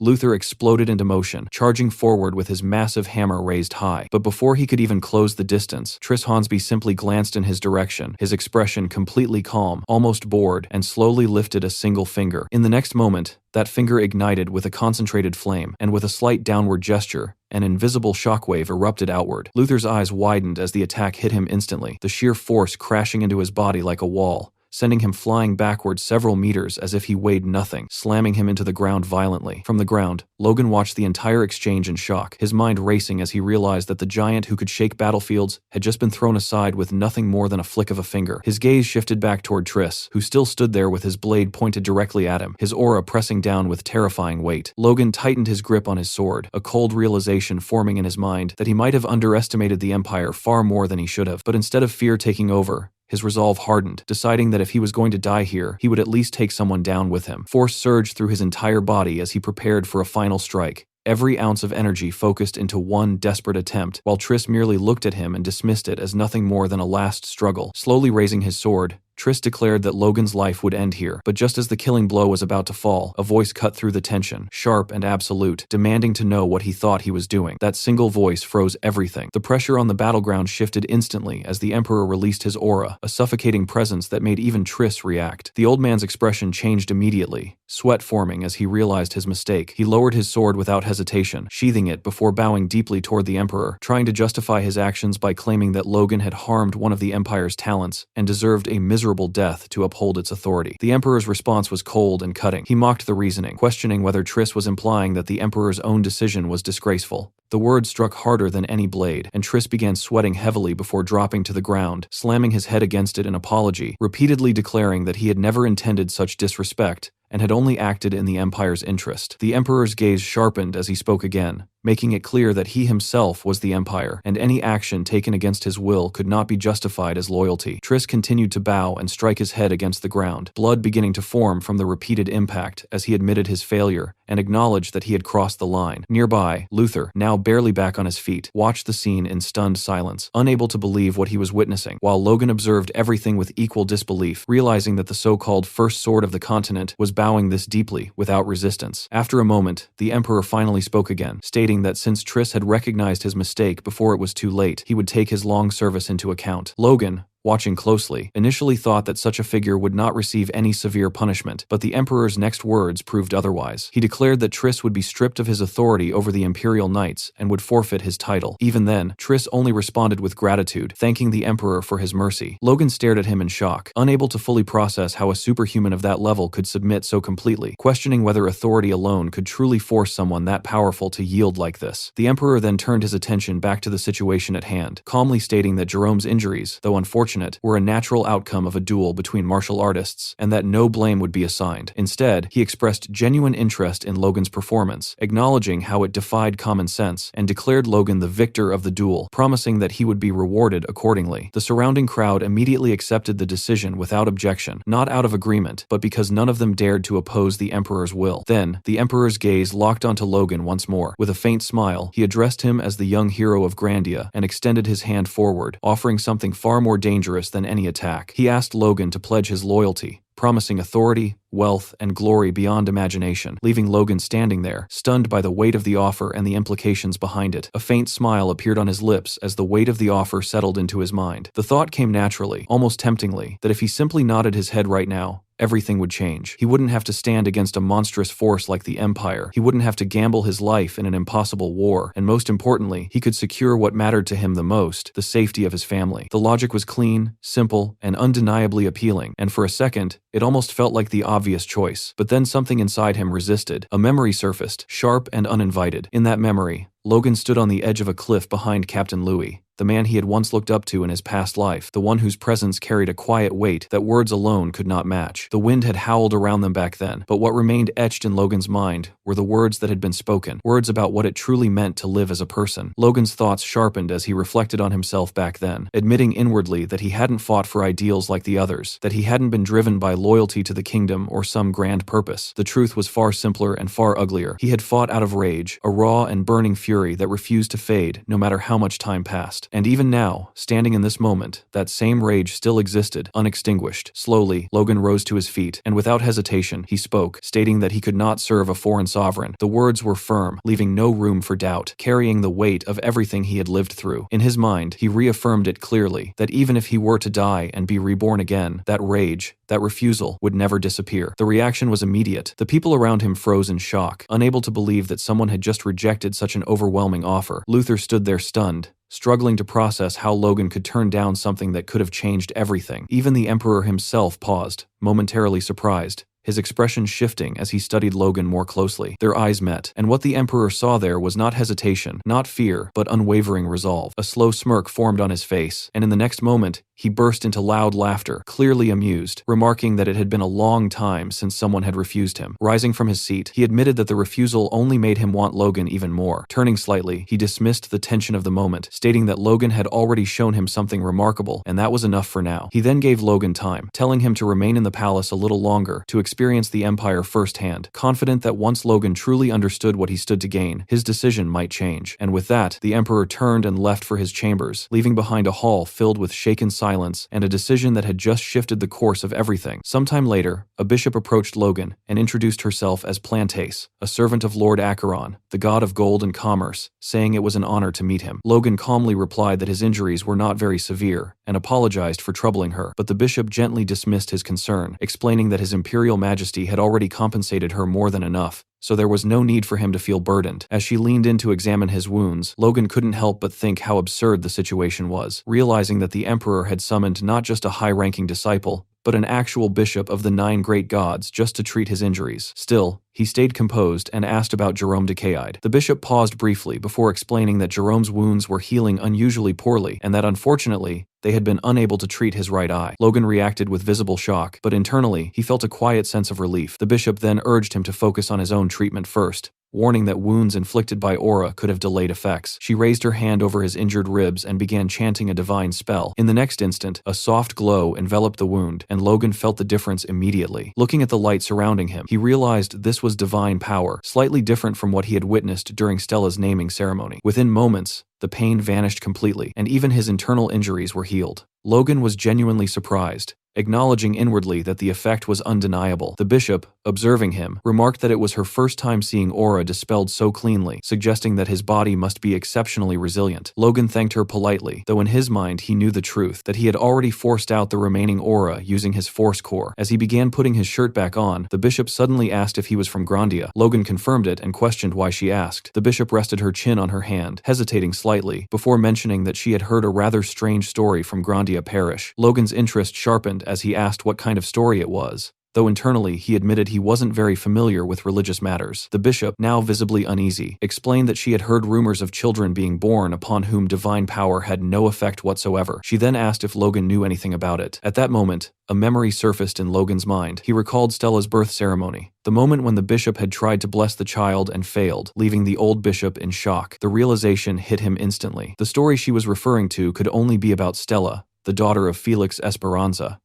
Speaker 1: Luther exploded into motion, charging forward with his massive hammer raised high. But before he could even close the distance, Tris Hornsby simply glanced in his direction, his expression completely calm, almost bored, and slowly lifted a single finger. In the next moment, that finger ignited with a concentrated flame, and with a slight downward gesture, an invisible shockwave erupted outward. Luther's eyes widened as the attack hit him instantly, the sheer force crashing into his body like a wall, sending him flying backward several meters as if he weighed nothing, slamming him into the ground violently. From the ground, Logan watched the entire exchange in shock, his mind racing as he realized that the giant who could shake battlefields had just been thrown aside with nothing more than a flick of a finger. His gaze shifted back toward Tris, who still stood there with his blade pointed directly at him, his aura pressing down with terrifying weight. Logan tightened his grip on his sword, a cold realization forming in his mind that he might have underestimated the Empire far more than he should have. But instead of fear taking over, his resolve hardened, deciding that if he was going to die here, he would at least take someone down with him. Force surged through his entire body as he prepared for a final strike, every ounce of energy focused into one desperate attempt, while Tris merely looked at him and dismissed it as nothing more than a last struggle. Slowly raising his sword, Tris declared that Logan's life would end here, but just as the killing blow was about to fall, a voice cut through the tension, sharp and absolute, demanding to know what he thought he was doing. That single voice froze everything. The pressure on the battleground shifted instantly as the Emperor released his aura, a suffocating presence that made even Tris react. The old man's expression changed immediately, sweat forming as he realized his mistake. He lowered his sword without hesitation, sheathing it before bowing deeply toward the Emperor, trying to justify his actions by claiming that Logan had harmed one of the Empire's talents and deserved a miserable death to uphold its authority. The Emperor's response was cold and cutting. He mocked the reasoning, questioning whether Tris was implying that the Emperor's own decision was disgraceful. The words struck harder than any blade, and Tris began sweating heavily before dropping to the ground, slamming his head against it in apology, repeatedly declaring that he had never intended such disrespect and had only acted in the Empire's interest. The Emperor's gaze sharpened as he spoke again, making it clear that he himself was the Empire, and any action taken against his will could not be justified as loyalty. Tris continued to bow and strike his head against the ground, blood beginning to form from the repeated impact as he admitted his failure and acknowledged that he had crossed the line. Nearby, Luther, now barely back on his feet, watched the scene in stunned silence, unable to believe what he was witnessing, while Logan observed everything with equal disbelief, realizing that the so-called first sword of the continent was bowing this deeply without resistance. After a moment, the Emperor finally spoke again, stating that since Tris had recognized his mistake before it was too late, he would take his long service into account. Logan, watching closely, initially thought that such a figure would not receive any severe punishment, but the Emperor's next words proved otherwise. He declared that Triss would be stripped of his authority over the Imperial Knights and would forfeit his title. Even then, Triss only responded with gratitude, thanking the Emperor for his mercy. Logan stared at him in shock, unable to fully process how a superhuman of that level could submit so completely, questioning whether authority alone could truly force someone that powerful to yield like this. The Emperor then turned his attention back to the situation at hand, calmly stating that Jerome's injuries, though unfortunate, were a natural outcome of a duel between martial artists, and that no blame would be assigned. Instead, he expressed genuine interest in Logan's performance, acknowledging how it defied common sense, and declared Logan the victor of the duel, promising that he would be rewarded accordingly. The surrounding crowd immediately accepted the decision without objection, not out of agreement, but because none of them dared to oppose the Emperor's will. Then, the Emperor's gaze locked onto Logan once more. With a faint smile, he addressed him as the young hero of Grandia and extended his hand forward, offering something far more dangerous than any attack. He asked Logan to pledge his loyalty, promising authority, wealth, and glory beyond imagination, leaving Logan standing there, stunned by the weight of the offer and the implications behind it. A faint smile appeared on his lips as the weight of the offer settled into his mind. The thought came naturally, almost temptingly, that if he simply nodded his head right now, everything would change. He wouldn't have to stand against a monstrous force like the Empire. He wouldn't have to gamble his life in an impossible war, and most importantly, he could secure what mattered to him the most, the safety of his family. The logic was clean, simple, and undeniably appealing, and for a second, it almost felt like the obvious choice. But then something inside him resisted. A memory surfaced, sharp and uninvited. In that memory, Logan stood on the edge of a cliff behind Captain Louis, the man he had once looked up to in his past life, the one whose presence carried a quiet weight that words alone could not match. The wind had howled around them back then, but what remained etched in Logan's mind were the words that had been spoken, words about what it truly meant to live as a person. Logan's thoughts sharpened as he reflected on himself back then, admitting inwardly that he hadn't fought for ideals like the others, that he hadn't been driven by loyalty to the kingdom or some grand purpose. The truth was far simpler and far uglier. He had fought out of rage, a raw and burning fury that refused to fade no matter how much time passed. And even now, standing in this moment, that same rage still existed, unextinguished. Slowly, Logan rose to his feet, and without hesitation, he spoke, stating that he could not serve a foreign sovereign. The words were firm, leaving no room for doubt, carrying the weight of everything he had lived through. In his mind, he reaffirmed it clearly, that even if he were to die and be reborn again, that rage, that refusal, would never disappear. The reaction was immediate. The people around him froze in shock, unable to believe that someone had just rejected such an overwhelming offer. Luther stood there stunned, struggling to process how Logan could turn down something that could have changed everything. Even the Emperor himself paused, momentarily surprised, his expression shifting as he studied Logan more closely. Their eyes met, and what the Emperor saw there was not hesitation, not fear, but unwavering resolve. A slow smirk formed on his face, and in the next moment, he burst into loud laughter, clearly amused, remarking that it had been a long time since someone had refused him. Rising from his seat, he admitted that the refusal only made him want Logan even more. Turning slightly, he dismissed the tension of the moment, stating that Logan had already shown him something remarkable, and that was enough for now. He then gave Logan time, telling him to remain in the palace a little longer, to experience the Empire firsthand, confident that once Logan truly understood what he stood to gain, his decision might change. And with that, the Emperor turned and left for his chambers, leaving behind a hall filled with shaken silence and a decision that had just shifted the course of everything. Sometime later, a bishop approached Logan and introduced herself as Plantace, a servant of Lord Acheron, the god of gold and commerce, saying it was an honor to meet him. Logan calmly replied that his injuries were not very severe and apologized for troubling her, but the bishop gently dismissed his concern, explaining that his imperial majesty had already compensated her more than enough, so there was no need for him to feel burdened. As she leaned in to examine his wounds, Logan couldn't help but think how absurd the situation was, realizing that the Emperor had summoned not just a high-ranking disciple, but an actual bishop of the 9 great gods just to treat his injuries. Still, he stayed composed and asked about Jerome Decaide. The bishop paused briefly before explaining that Jerome's wounds were healing unusually poorly and that unfortunately, they had been unable to treat his right eye. Logan reacted with visible shock, but internally, he felt a quiet sense of relief. The bishop then urged him to focus on his own treatment first, warning that wounds inflicted by aura could have delayed effects. She raised her hand over his injured ribs and began chanting a divine spell. In the next instant, a soft glow enveloped the wound, and Logan felt the difference immediately. Looking at the light surrounding him, he realized this was divine power, slightly different from what he had witnessed during Stella's naming ceremony. Within moments, the pain vanished completely, and even his internal injuries were healed. Logan was genuinely surprised, acknowledging inwardly that the effect was undeniable. The bishop, observing him, remarked that it was her first time seeing aura dispelled so cleanly, suggesting that his body must be exceptionally resilient. Logan thanked her politely, though in his mind he knew the truth, that he had already forced out the remaining aura using his force core. As he began putting his shirt back on, the bishop suddenly asked if he was from Grandia. Logan confirmed it and questioned why she asked. The bishop rested her chin on her hand, hesitating slightly, before mentioning that she had heard a rather strange story from Grandia Parish. Logan's interest sharpened as he asked what kind of story it was, though internally he admitted he wasn't very familiar with religious matters. The bishop, now visibly uneasy, explained that she had heard rumors of children being born upon whom divine power had no effect whatsoever. She then asked if Logan knew anything about it. At that moment, a memory surfaced in Logan's mind. He recalled Stella's birth ceremony, the moment when the bishop had tried to bless the child and failed, leaving the old bishop in shock. The realization hit him instantly. The story she was referring to could only be about Stella, the daughter of Felix Esperanza.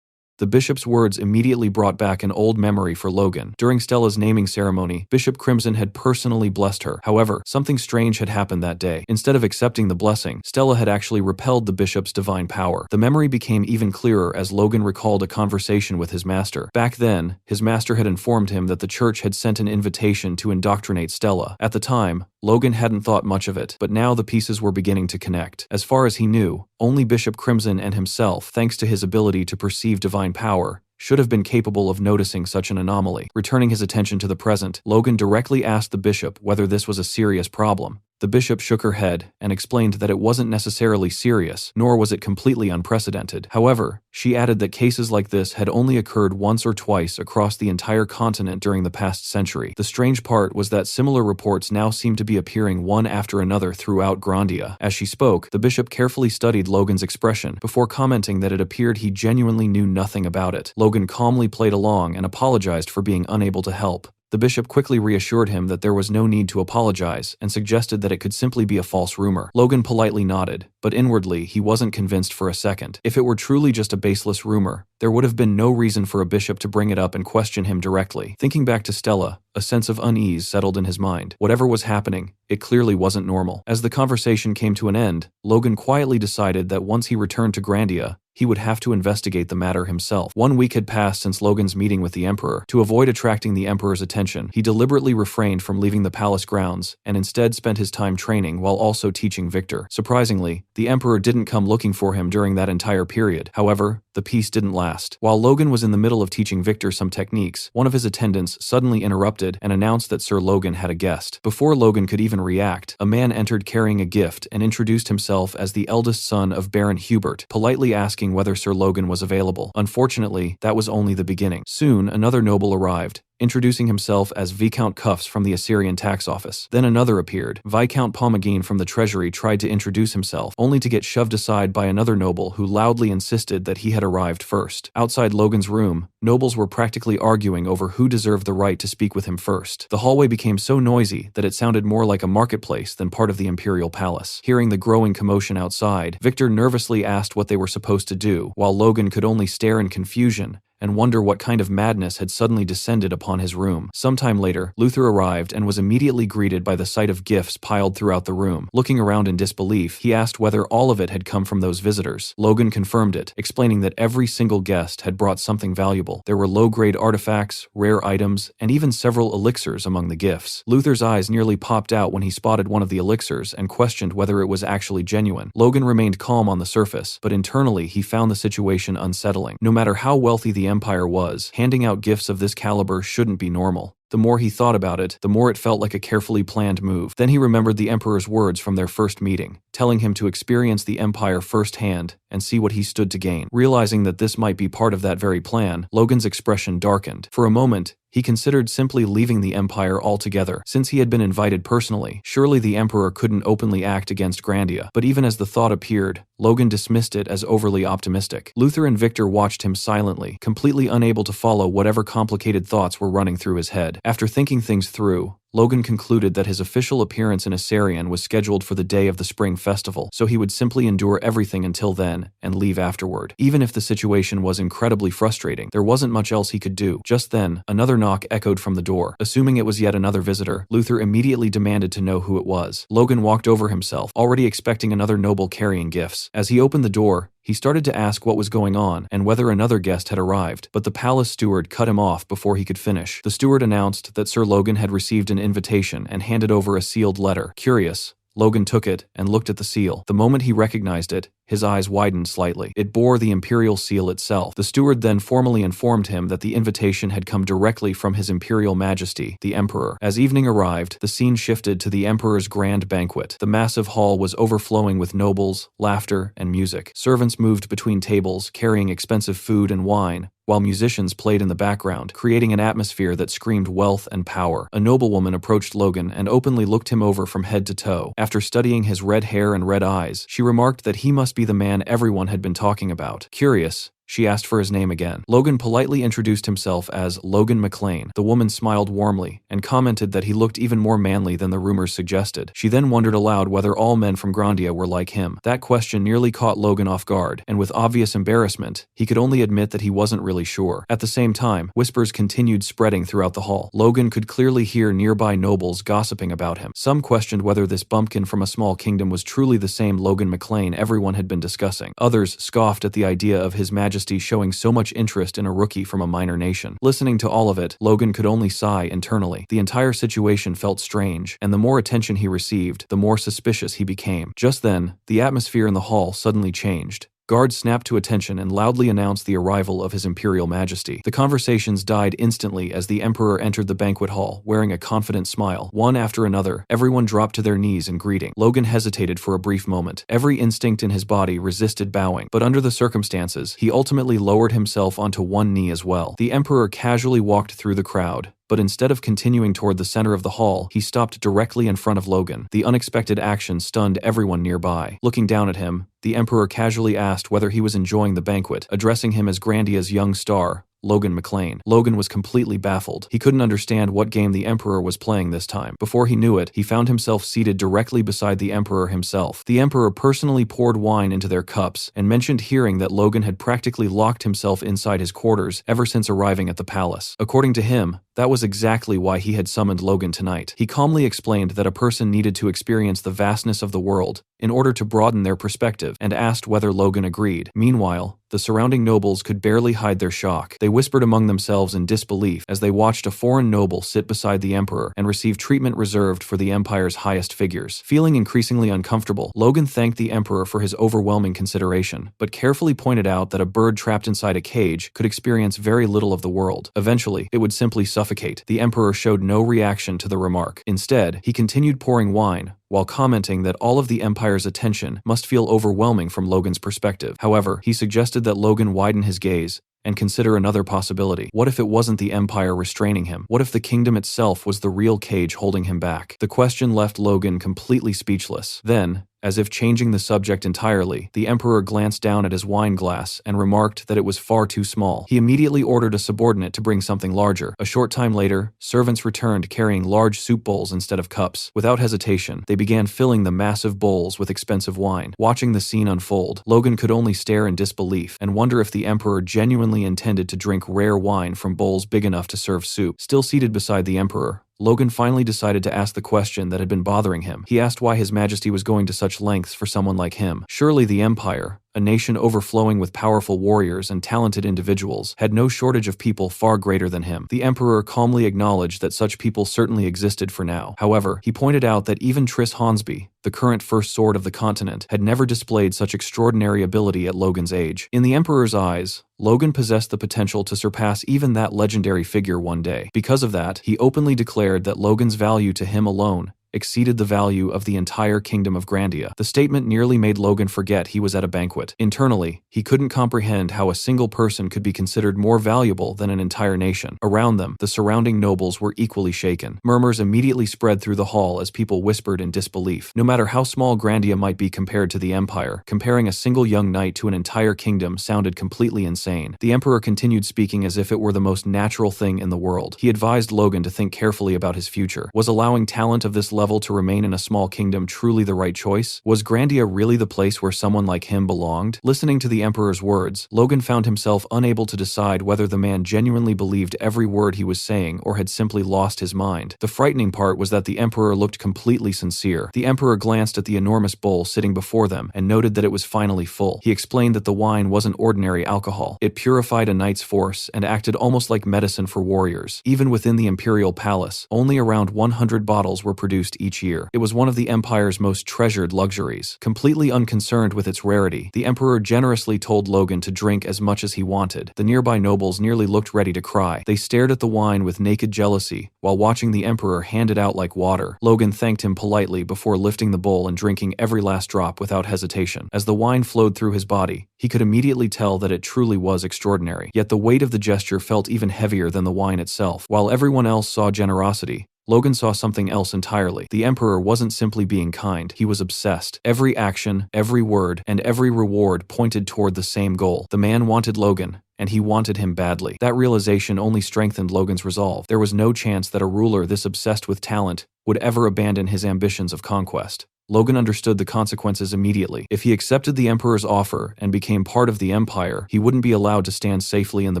Speaker 1: The bishop's words immediately brought back an old memory for Logan. During Stella's naming ceremony, Bishop Crimson had personally blessed her. However, something strange had happened that day. Instead of accepting the blessing, Stella had actually repelled the bishop's divine power. The memory became even clearer as Logan recalled a conversation with his master. Back then, his master had informed him that the church had sent an invitation to indoctrinate Stella. At the time, Logan hadn't thought much of it, but now the pieces were beginning to connect. As far as he knew, only Bishop Crimson and himself, thanks to his ability to perceive divine power, should have been capable of noticing such an anomaly. Returning his attention to the present, Logan directly asked the bishop whether this was a serious problem. The bishop shook her head and explained that it wasn't necessarily serious, nor was it completely unprecedented. However, she added that cases like this had only occurred once or twice across the entire continent during the past century. The strange part was that similar reports now seemed to be appearing one after another throughout Grandia. As she spoke, the bishop carefully studied Logan's expression before commenting that it appeared he genuinely knew nothing about it. Logan calmly played along and apologized for being unable to help. The bishop quickly reassured him that there was no need to apologize and suggested that it could simply be a false rumor. Logan politely nodded, but inwardly he wasn't convinced for a second. If it were truly just a baseless rumor, there would have been no reason for a bishop to bring it up and question him directly. Thinking back to Stella, a sense of unease settled in his mind. Whatever was happening, it clearly wasn't normal. As the conversation came to an end, Logan quietly decided that once he returned to Grandia, he would have to investigate the matter himself. 1 week had passed since Logan's meeting with the Emperor. To avoid attracting the Emperor's attention, he deliberately refrained from leaving the palace grounds and instead spent his time training while also teaching Victor. Surprisingly, the Emperor didn't come looking for him during that entire period. However, the peace didn't last. While Logan was in the middle of teaching Victor some techniques, one of his attendants suddenly interrupted and announced that Sir Logan had a guest. Before Logan could even react, a man entered carrying a gift and introduced himself as the eldest son of Baron Hubert, politely asking whether Sir Logan was available. Unfortunately, that was only the beginning. Soon, another noble arrived, introducing himself as Viscount Cuffs from the Assyrian tax office. Then another appeared. Viscount Pomegine from the treasury tried to introduce himself, only to get shoved aside by another noble who loudly insisted that he had arrived first. Outside Logan's room, nobles were practically arguing over who deserved the right to speak with him first. The hallway became so noisy that it sounded more like a marketplace than part of the imperial palace. Hearing the growing commotion outside, Victor nervously asked what they were supposed to do, while Logan could only stare in confusion and wonder what kind of madness had suddenly descended upon his room. Sometime later, Luther arrived and was immediately greeted by the sight of gifts piled throughout the room. Looking around in disbelief, he asked whether all of it had come from those visitors. Logan confirmed it, explaining that every single guest had brought something valuable. There were low-grade artifacts, rare items, and even several elixirs among the gifts. Luther's eyes nearly popped out when he spotted one of the elixirs and questioned whether it was actually genuine. Logan remained calm on the surface, but internally he found the situation unsettling. No matter how wealthy the Empire was, handing out gifts of this caliber shouldn't be normal. The more he thought about it, the more it felt like a carefully planned move. Then he remembered the Emperor's words from their first meeting, telling him to experience the Empire firsthand and see what he stood to gain. Realizing that this might be part of that very plan, Logan's expression darkened. For a moment, he considered simply leaving the Empire altogether. Since he had been invited personally, surely the Emperor couldn't openly act against Grandia. But even as the thought appeared, Logan dismissed it as overly optimistic. Luther and Victor watched him silently, completely unable to follow whatever complicated thoughts were running through his head. After thinking things through, Logan concluded that his official appearance in Assyrian was scheduled for the day of the spring festival, so he would simply endure everything until then and leave afterward. Even if the situation was incredibly frustrating, there wasn't much else he could do. Just then, another knock echoed from the door. Assuming it was yet another visitor, Luther immediately demanded to know who it was. Logan walked over himself, already expecting another noble carrying gifts. As he opened the door, He started to ask what was going on and whether another guest had arrived, but the palace steward cut him off before he could finish. The steward announced that Sir Logan had received an invitation and handed over a sealed letter. Curious, Logan took it and looked at the seal. The moment he recognized it, his eyes widened slightly. It bore the imperial seal itself. The steward then formally informed him that the invitation had come directly from His Imperial Majesty, the Emperor. As evening arrived, the scene shifted to the Emperor's grand banquet. The massive hall was overflowing with nobles, laughter, and music. Servants moved between tables, carrying expensive food and wine, while musicians played in the background, creating an atmosphere that screamed wealth and power. A noblewoman approached Logan and openly looked him over from head to toe. After studying his red hair and red eyes, she remarked that he must be the man everyone had been talking about. Curious, she asked for his name again. Logan politely introduced himself as Logan McLean. The woman smiled warmly and commented that he looked even more manly than the rumors suggested. She then wondered aloud whether all men from Grandia were like him. That question nearly caught Logan off guard, and with obvious embarrassment, he could only admit that he wasn't really sure. At the same time, whispers continued spreading throughout the hall. Logan could clearly hear nearby nobles gossiping about him. Some questioned whether this bumpkin from a small kingdom was truly the same Logan McLean everyone had been discussing. Others scoffed at the idea of His Majesty showing so much interest in a rookie from a minor nation. Listening to all of it, Logan could only sigh internally. The entire situation felt strange, and the more attention he received, the more suspicious he became. Just then, the atmosphere in the hall suddenly changed. Guards snapped to attention and loudly announced the arrival of His Imperial Majesty. The conversations died instantly as the Emperor entered the banquet hall, wearing a confident smile. One after another, everyone dropped to their knees in greeting. Logan hesitated for a brief moment. Every instinct in his body resisted bowing, but under the circumstances, he ultimately lowered himself onto one knee as well. The Emperor casually walked through the crowd, but instead of continuing toward the center of the hall, he stopped directly in front of Logan. The unexpected action stunned everyone nearby. Looking down at him, the Emperor casually asked whether he was enjoying the banquet, addressing him as Grandia's young star, Logan McLean. Logan was completely baffled. He couldn't understand what game the Emperor was playing this time. Before he knew it, he found himself seated directly beside the Emperor himself. The Emperor personally poured wine into their cups and mentioned hearing that Logan had practically locked himself inside his quarters ever since arriving at the palace. According to him, that was exactly why he had summoned Logan tonight. He calmly explained that a person needed to experience the vastness of the world in order to broaden their perspective, and asked whether Logan agreed. Meanwhile, the surrounding nobles could barely hide their shock. They whispered among themselves in disbelief as they watched a foreign noble sit beside the Emperor and receive treatment reserved for the Empire's highest figures. Feeling increasingly uncomfortable, Logan thanked the Emperor for his overwhelming consideration, but carefully pointed out that a bird trapped inside a cage could experience very little of the world. Eventually, it would simply suffocate. The Emperor showed no reaction to the remark. Instead, he continued pouring wine, while commenting that all of the Empire's attention must feel overwhelming from Logan's perspective. However, he suggested that Logan widen his gaze and consider another possibility. What if it wasn't the Empire restraining him? What if the kingdom itself was the real cage holding him back? The question left Logan completely speechless. Then, as if changing the subject entirely, the Emperor glanced down at his wine glass and remarked that it was far too small. He immediately ordered a subordinate to bring something larger. A short time later, servants returned carrying large soup bowls instead of cups. Without hesitation, they began filling the massive bowls with expensive wine. Watching the scene unfold, Logan could only stare in disbelief and wonder if the Emperor genuinely intended to drink rare wine from bowls big enough to serve soup. Still seated beside the Emperor, Logan finally decided to ask the question that had been bothering him. He asked why His Majesty was going to such lengths for someone like him. Surely the Empire, a nation overflowing with powerful warriors and talented individuals, had no shortage of people far greater than him. The Emperor calmly acknowledged that such people certainly existed for now. However, he pointed out that even Triss Hornsby, the current first sword of the continent, had never displayed such extraordinary ability at Logan's age. In the Emperor's eyes, Logan possessed the potential to surpass even that legendary figure one day. Because of that, he openly declared that Logan's value to him alone exceeded the value of the entire kingdom of Grandia. The statement nearly made Logan forget he was at a banquet. Internally, he couldn't comprehend how a single person could be considered more valuable than an entire nation. Around them, the surrounding nobles were equally shaken. Murmurs immediately spread through the hall as people whispered in disbelief. No matter how small Grandia might be compared to the Empire, comparing a single young knight to an entire kingdom sounded completely insane. The Emperor continued speaking as if it were the most natural thing in the world. He advised Logan to think carefully about his future. Was allowing talent of this level level to remain in a small kingdom truly the right choice? Was Grandia really the place where someone like him belonged? Listening to the Emperor's words, Logan found himself unable to decide whether the man genuinely believed every word he was saying or had simply lost his mind. The frightening part was that the Emperor looked completely sincere. The Emperor glanced at the enormous bowl sitting before them and noted that it was finally full. He explained that the wine wasn't ordinary alcohol. It purified a knight's force and acted almost like medicine for warriors. Even within the imperial palace, only around 100 bottles were produced each year. It was one of the empire's most treasured luxuries. Completely unconcerned with its rarity, the Emperor generously told Logan to drink as much as he wanted. The nearby nobles nearly looked ready to cry. They stared at the wine with naked jealousy while watching the Emperor hand it out like water. Logan thanked him politely before lifting the bowl and drinking every last drop without hesitation. As the wine flowed through his body, he could immediately tell that it truly was extraordinary. Yet the weight of the gesture felt even heavier than the wine itself. While everyone else saw generosity, Logan saw something else entirely. The Emperor wasn't simply being kind, he was obsessed. Every action, every word, and every reward pointed toward the same goal. The man wanted Logan, and he wanted him badly. That realization only strengthened Logan's resolve. There was no chance that a ruler this obsessed with talent would ever abandon his ambitions of conquest. Logan understood the consequences immediately. If he accepted the Emperor's offer and became part of the Empire, he wouldn't be allowed to stand safely in the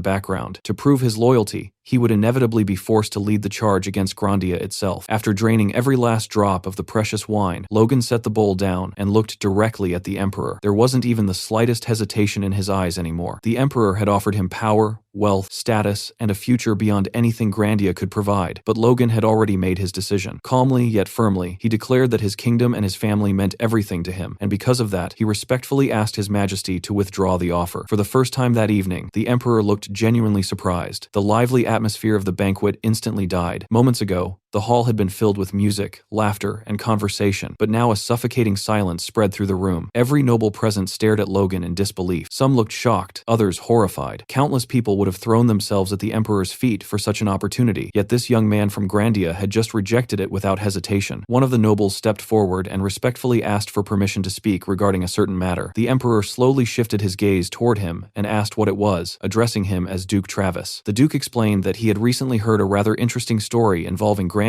Speaker 1: background. To prove his loyalty, he would inevitably be forced to lead the charge against Grandia itself. After draining every last drop of the precious wine, Logan set the bowl down and looked directly at the Emperor. There wasn't even the slightest hesitation in his eyes anymore. The Emperor had offered him power, wealth, status, and a future beyond anything Grandia could provide, but Logan had already made his decision. Calmly yet firmly, he declared that his kingdom and his family meant everything to him, and because of that, he respectfully asked His Majesty to withdraw the offer. For the first time that evening, the Emperor looked genuinely surprised. The lively atmosphere of the banquet instantly died. Moments ago, the hall had been filled with music, laughter, and conversation, but now a suffocating silence spread through the room. Every noble present stared at Logan in disbelief. Some looked shocked, others horrified. Countless people would have thrown themselves at the Emperor's feet for such an opportunity, yet this young man from Grandia had just rejected it without hesitation. One of the nobles stepped forward and respectfully asked for permission to speak regarding a certain matter. The Emperor slowly shifted his gaze toward him and asked what it was, addressing him as Duke Travis. The Duke explained that he had recently heard a rather interesting story involving Grandia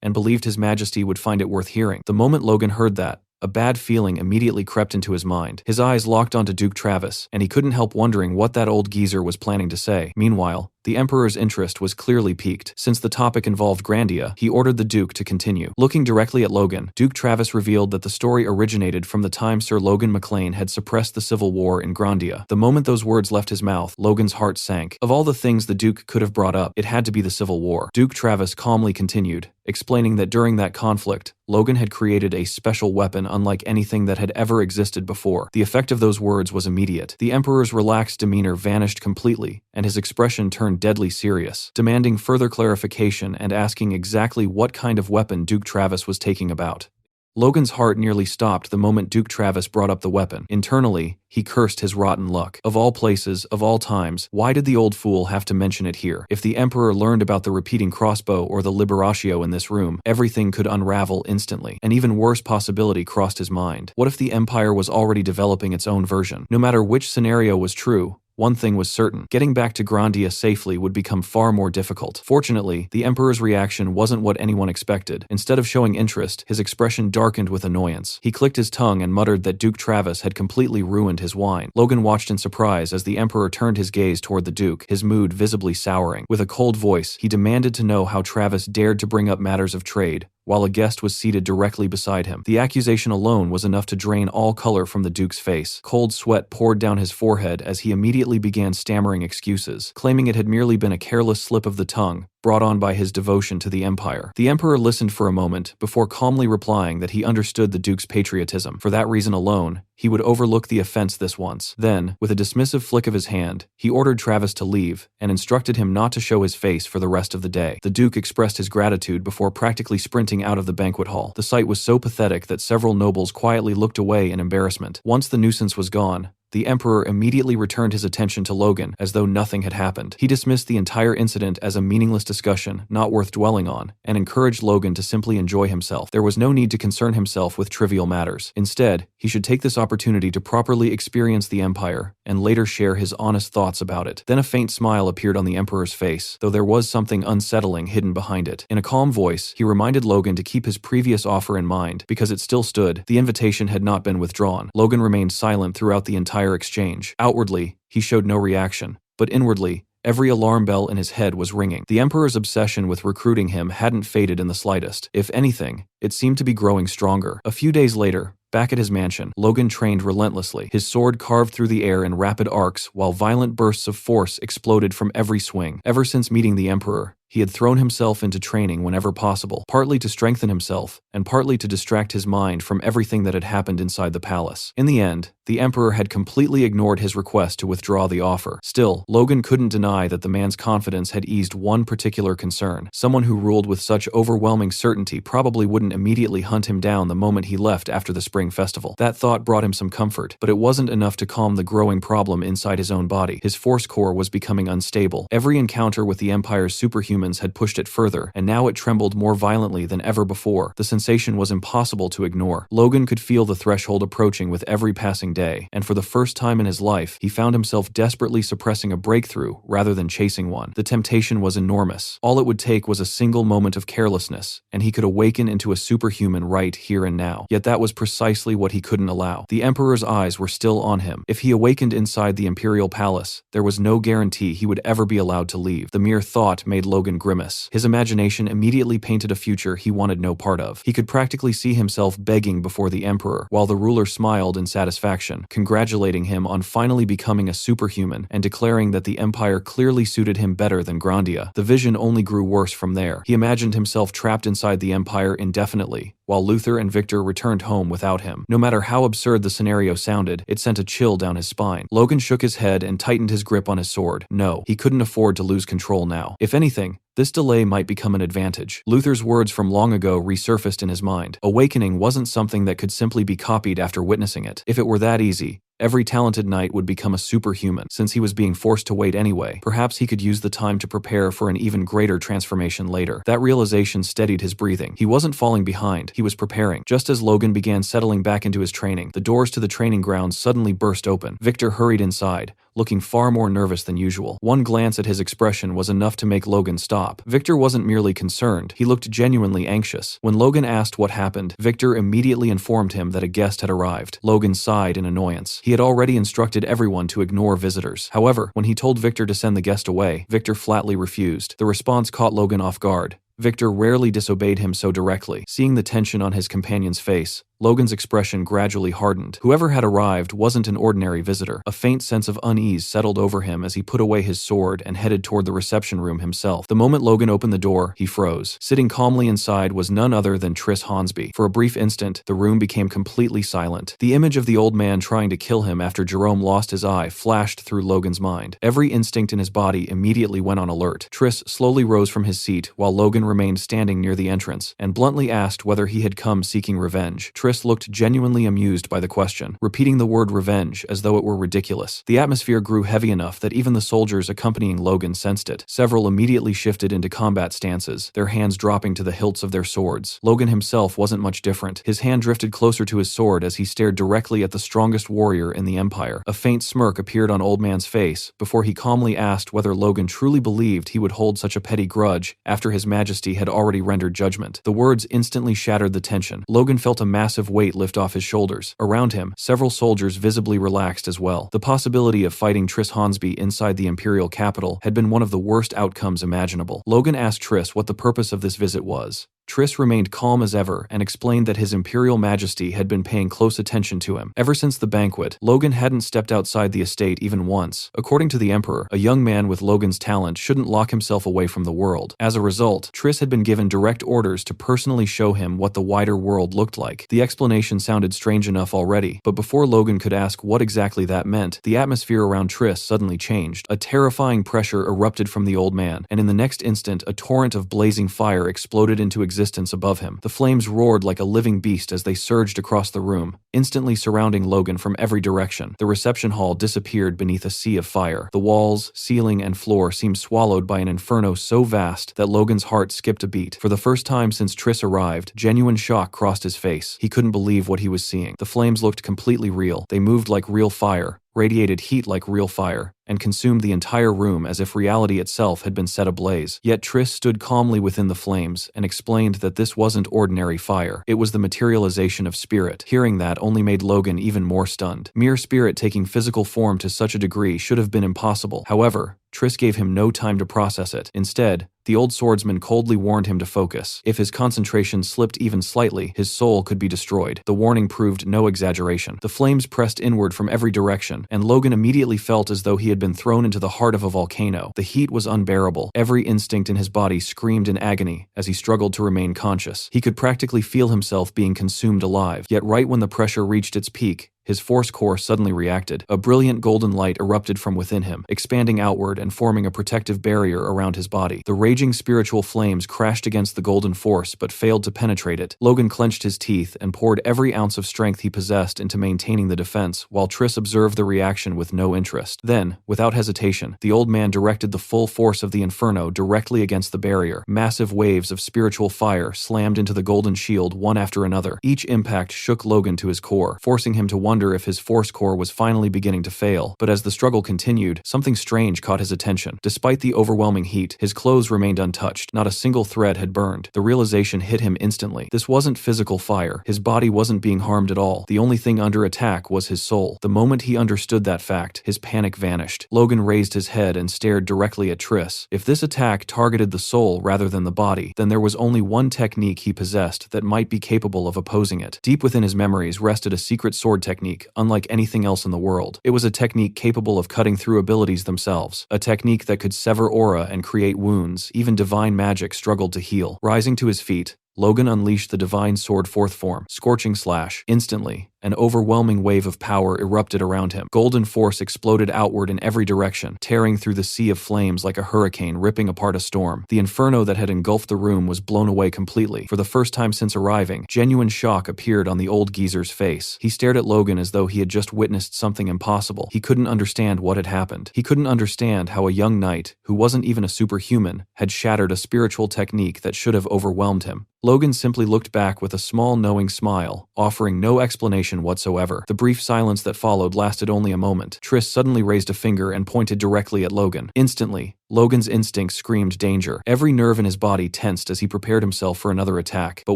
Speaker 1: and believed His Majesty would find it worth hearing. The moment Logan heard that, a bad feeling immediately crept into his mind. His eyes locked onto Duke Travis, and he couldn't help wondering what that old geezer was planning to say. Meanwhile, the Emperor's interest was clearly piqued. Since the topic involved Grandia, he ordered the Duke to continue. Looking directly at Logan, Duke Travis revealed that the story originated from the time Sir Logan MacLean had suppressed the civil war in Grandia. The moment those words left his mouth, Logan's heart sank. Of all the things the Duke could have brought up, it had to be the civil war. Duke Travis calmly continued, explaining that during that conflict, Logan had created a special weapon unlike anything that had ever existed before. The effect of those words was immediate. The Emperor's relaxed demeanor vanished completely, and his expression turned deadly serious, demanding further clarification and asking exactly what kind of weapon Duke Travis was taking about. Logan's heart nearly stopped the moment Duke Travis brought up the weapon. Internally, he cursed his rotten luck. Of all places, of all times, why did the old fool have to mention it here? If the Emperor learned about the repeating crossbow or the liberatio in this room, everything could unravel instantly. An even worse possibility crossed his mind. What if the Empire was already developing its own version? No matter which scenario was true, one thing was certain: getting back to Grandia safely would become far more difficult. Fortunately, the Emperor's reaction wasn't what anyone expected. Instead of showing interest, his expression darkened with annoyance. He clicked his tongue and muttered that Duke Travis had completely ruined his wine. Logan watched in surprise as the Emperor turned his gaze toward the Duke, his mood visibly souring. With a cold voice, he demanded to know how Travis dared to bring up matters of trade, while a guest was seated directly beside him. The accusation alone was enough to drain all color from the Duke's face. Cold sweat poured down his forehead as he immediately began stammering excuses, claiming it had merely been a careless slip of the tongue, brought on by his devotion to the Empire. The Emperor listened for a moment before calmly replying that he understood the Duke's patriotism. For that reason alone, he would overlook the offense this once. Then, with a dismissive flick of his hand, he ordered Travis to leave and instructed him not to show his face for the rest of the day. The Duke expressed his gratitude before practically sprinting out of the banquet hall. The sight was so pathetic that several nobles quietly looked away in embarrassment. Once the nuisance was gone, The Emperor immediately returned his attention to Logan as though nothing had happened. He dismissed the entire incident as a meaningless discussion, not worth dwelling on, and encouraged Logan to simply enjoy himself. There was no need to concern himself with trivial matters. Instead, he should take this opportunity to properly experience the Empire and later share his honest thoughts about it. Then a faint smile appeared on the Emperor's face, though there was something unsettling hidden behind it. In a calm voice, he reminded Logan to keep his previous offer in mind, because it still stood. The invitation had not been withdrawn. Logan remained silent throughout the entire exchange. Outwardly, he showed no reaction, but inwardly, every alarm bell in his head was ringing. The Emperor's obsession with recruiting him hadn't faded in the slightest. If anything, it seemed to be growing stronger. A few days later, back at his mansion, Logan trained relentlessly. His sword carved through the air in rapid arcs, while violent bursts of force exploded from every swing. Ever since meeting the Emperor, he had thrown himself into training whenever possible, partly to strengthen himself, and partly to distract his mind from everything that had happened inside the palace. In the end, the Emperor had completely ignored his request to withdraw the offer. Still, Logan couldn't deny that the man's confidence had eased one particular concern. Someone who ruled with such overwhelming certainty probably wouldn't immediately hunt him down the moment he left after the spring festival. That thought brought him some comfort, but it wasn't enough to calm the growing problem inside his own body. His force core was becoming unstable. Every encounter with the Empire's superhumans had pushed it further, and now it trembled more violently than ever before. The sensation was impossible to ignore. Logan could feel the threshold approaching with every passing day, and for the first time in his life, he found himself desperately suppressing a breakthrough rather than chasing one. The temptation was enormous. All it would take was a single moment of carelessness, and he could awaken into a superhuman right here and now. Yet that was precisely what he couldn't allow. The Emperor's eyes were still on him. If he awakened inside the Imperial Palace, there was no guarantee he would ever be allowed to leave. The mere thought made Logan grimace. His imagination immediately painted a future he wanted no part of. He could practically see himself begging before the Emperor, while the ruler smiled in satisfaction, congratulating him on finally becoming a superhuman and declaring that the Empire clearly suited him better than Grandia. The vision only grew worse from there. He imagined himself trapped inside the Empire indefinitely, while Luther and Victor returned home without him. No matter how absurd the scenario sounded, it sent a chill down his spine. Logan shook his head and tightened his grip on his sword. No, he couldn't afford to lose control now. If anything, this delay might become an advantage. Luther's words from long ago resurfaced in his mind. Awakening wasn't something that could simply be copied after witnessing it. If it were that easy, every talented knight would become a superhuman. Since he was being forced to wait anyway, perhaps he could use the time to prepare for an even greater transformation later. That realization steadied his breathing. He wasn't falling behind, he was preparing. Just as Logan began settling back into his training, the doors to the training grounds suddenly burst open. Victor hurried inside, looking far more nervous than usual. One glance at his expression was enough to make Logan stop. Victor wasn't merely concerned, he looked genuinely anxious. When Logan asked what happened, Victor immediately informed him that a guest had arrived. Logan sighed in annoyance. He had already instructed everyone to ignore visitors. However, when he told Victor to send the guest away, Victor flatly refused. The response caught Logan off guard. Victor rarely disobeyed him so directly. Seeing the tension on his companion's face, Logan's expression gradually hardened. Whoever had arrived wasn't an ordinary visitor. A faint sense of unease settled over him as he put away his sword and headed toward the reception room himself. The moment Logan opened the door, he froze. Sitting calmly inside was none other than Triss Hornsby. For a brief instant, the room became completely silent. The image of the old man trying to kill him after Jerome lost his eye flashed through Logan's mind. Every instinct in his body immediately went on alert. Triss slowly rose from his seat while Logan remained standing near the entrance and bluntly asked whether he had come seeking revenge. Triss looked genuinely amused by the question, repeating the word revenge as though it were ridiculous. The atmosphere grew heavy enough that even the soldiers accompanying Logan sensed it. Several immediately shifted into combat stances, their hands dropping to the hilts of their swords. Logan himself wasn't much different. His hand drifted closer to his sword as he stared directly at the strongest warrior in the Empire. A faint smirk appeared on Old Man's face before he calmly asked whether Logan truly believed he would hold such a petty grudge after His Majesty had already rendered judgment. The words instantly shattered the tension. Logan felt a massive weight lift off his shoulders. Around him, several soldiers visibly relaxed as well. The possibility of fighting Triss Hornsby inside the Imperial capital had been one of the worst outcomes imaginable. Logan asked Triss what the purpose of this visit was. Triss remained calm as ever and explained that His Imperial Majesty had been paying close attention to him. Ever since the banquet, Logan hadn't stepped outside the estate even once. According to the Emperor, a young man with Logan's talent shouldn't lock himself away from the world. As a result, Triss had been given direct orders to personally show him what the wider world looked like. The explanation sounded strange enough already, but before Logan could ask what exactly that meant, the atmosphere around Triss suddenly changed. A terrifying pressure erupted from the old man, and in the next instant, a torrent of blazing fire exploded into existence existence above him. The flames roared like a living beast as they surged across the room, instantly surrounding Logan from every direction. The reception hall disappeared beneath a sea of fire. The walls, ceiling, and floor seemed swallowed by an inferno so vast that Logan's heart skipped a beat. For the first time since Triss arrived, genuine shock crossed his face. He couldn't believe what he was seeing. The flames looked completely real. They moved like real fire, radiated heat like real fire, and consumed the entire room as if reality itself had been set ablaze. Yet Triss stood calmly within the flames and explained that this wasn't ordinary fire. It was the materialization of spirit. Hearing that only made Logan even more stunned. Mere spirit taking physical form to such a degree should have been impossible. However, Triss gave him no time to process it. Instead, the old swordsman coldly warned him to focus. If his concentration slipped even slightly, his soul could be destroyed. The warning proved no exaggeration. The flames pressed inward from every direction, and Logan immediately felt as though he had been thrown into the heart of a volcano. The heat was unbearable. Every instinct in his body screamed in agony as he struggled to remain conscious. He could practically feel himself being consumed alive. Yet right when the pressure reached its peak, his force core suddenly reacted. A brilliant golden light erupted from within him, expanding outward and forming a protective barrier around his body. The raging spiritual flames crashed against the golden force but failed to penetrate it. Logan clenched his teeth and poured every ounce of strength he possessed into maintaining the defense, while Triss observed the reaction with no interest. Then, without hesitation, the old man directed the full force of the inferno directly against the barrier. Massive waves of spiritual fire slammed into the golden shield one after another. Each impact shook Logan to his core, forcing him to wonder if his force core was finally beginning to fail. But as the struggle continued, something strange caught his attention. Despite the overwhelming heat, his clothes remained untouched. Not a single thread had burned. The realization hit him instantly. This wasn't physical fire. His body wasn't being harmed at all. The only thing under attack was his soul. The moment he understood that fact, his panic vanished. Logan raised his head and stared directly at Triss. If this attack targeted the soul rather than the body, then there was only one technique he possessed that might be capable of opposing it. Deep within his memories rested a secret sword technique unlike anything else in the world. It was a technique capable of cutting through abilities themselves, a technique that could sever aura and create wounds even divine magic struggled to heal. Rising to his feet, Logan unleashed the divine sword fourth form, Scorching Slash. Instantly, an overwhelming wave of power erupted around him. Golden force exploded outward in every direction, tearing through the sea of flames like a hurricane ripping apart a storm. The inferno that had engulfed the room was blown away completely. For the first time since arriving, genuine shock appeared on the old geezer's face. He stared at Logan as though he had just witnessed something impossible. He couldn't understand what had happened. He couldn't understand how a young knight, who wasn't even a superhuman, had shattered a spiritual technique that should have overwhelmed him. Logan simply looked back with a small knowing smile, offering no explanation whatsoever. The brief silence that followed lasted only a moment. Triss suddenly raised a finger and pointed directly at Logan. Instantly, Logan's instincts screamed danger. Every nerve in his body tensed as he prepared himself for another attack. But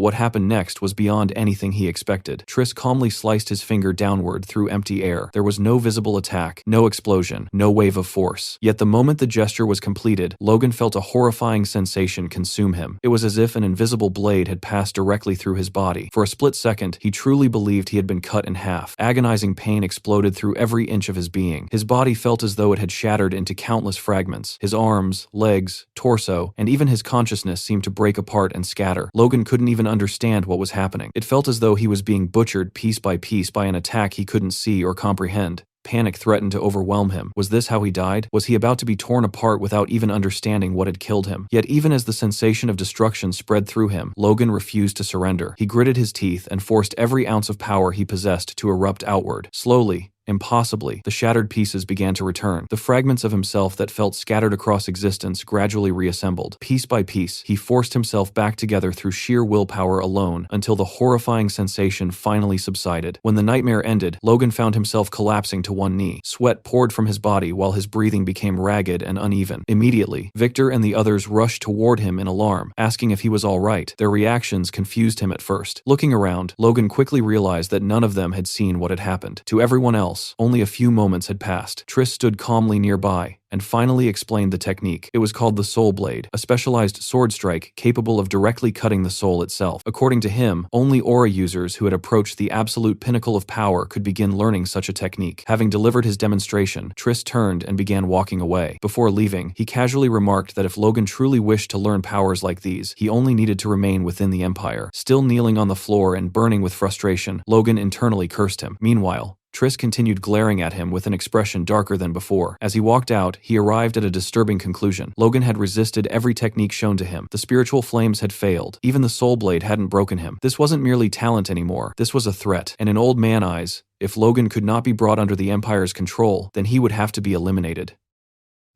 Speaker 1: what happened next was beyond anything he expected. Triss calmly sliced his finger downward through empty air. There was no visible attack, no explosion, no wave of force. Yet the moment the gesture was completed, Logan felt a horrifying sensation consume him. It was as if an invisible blade had passed directly through his body. For a split second, he truly believed he had been cut in half. Agonizing pain exploded through every inch of his being. His body felt as though it had shattered into countless fragments. His arms, legs, torso, and even his consciousness seemed to break apart and scatter. Logan couldn't even understand what was happening. It felt as though he was being butchered piece by an attack he couldn't see or comprehend. Panic threatened to overwhelm him. Was this how he died? Was he about to be torn apart without even understanding what had killed him? Yet even as the sensation of destruction spread through him, Logan refused to surrender. He gritted his teeth and forced every ounce of power he possessed to erupt outward. Slowly, impossibly, the shattered pieces began to return. The fragments of himself that felt scattered across existence gradually reassembled. Piece by piece, he forced himself back together through sheer willpower alone until the horrifying sensation finally subsided. When the nightmare ended, Logan found himself collapsing to one knee. Sweat poured from his body while his breathing became ragged and uneven. Immediately, Victor and the others rushed toward him in alarm, asking if he was all right. Their reactions confused him at first. Looking around, Logan quickly realized that none of them had seen what had happened. To everyone else, only a few moments had passed. Triss stood calmly nearby and finally explained the technique. It was called the Soul Blade, a specialized sword strike capable of directly cutting the soul itself. According to him, only aura users who had approached the absolute pinnacle of power could begin learning such a technique. Having delivered his demonstration, Triss turned and began walking away. Before leaving, he casually remarked that if Logan truly wished to learn powers like these, he only needed to remain within the Empire. Still kneeling on the floor and burning with frustration, Logan internally cursed him. Meanwhile, Triss continued glaring at him with an expression darker than before. As he walked out, he arrived at a disturbing conclusion. Logan had resisted every technique shown to him. The spiritual flames had failed. Even the soul blade hadn't broken him. This wasn't merely talent anymore. This was a threat. And in Old Man eyes, if Logan could not be brought under the Empire's control, then he would have to be eliminated.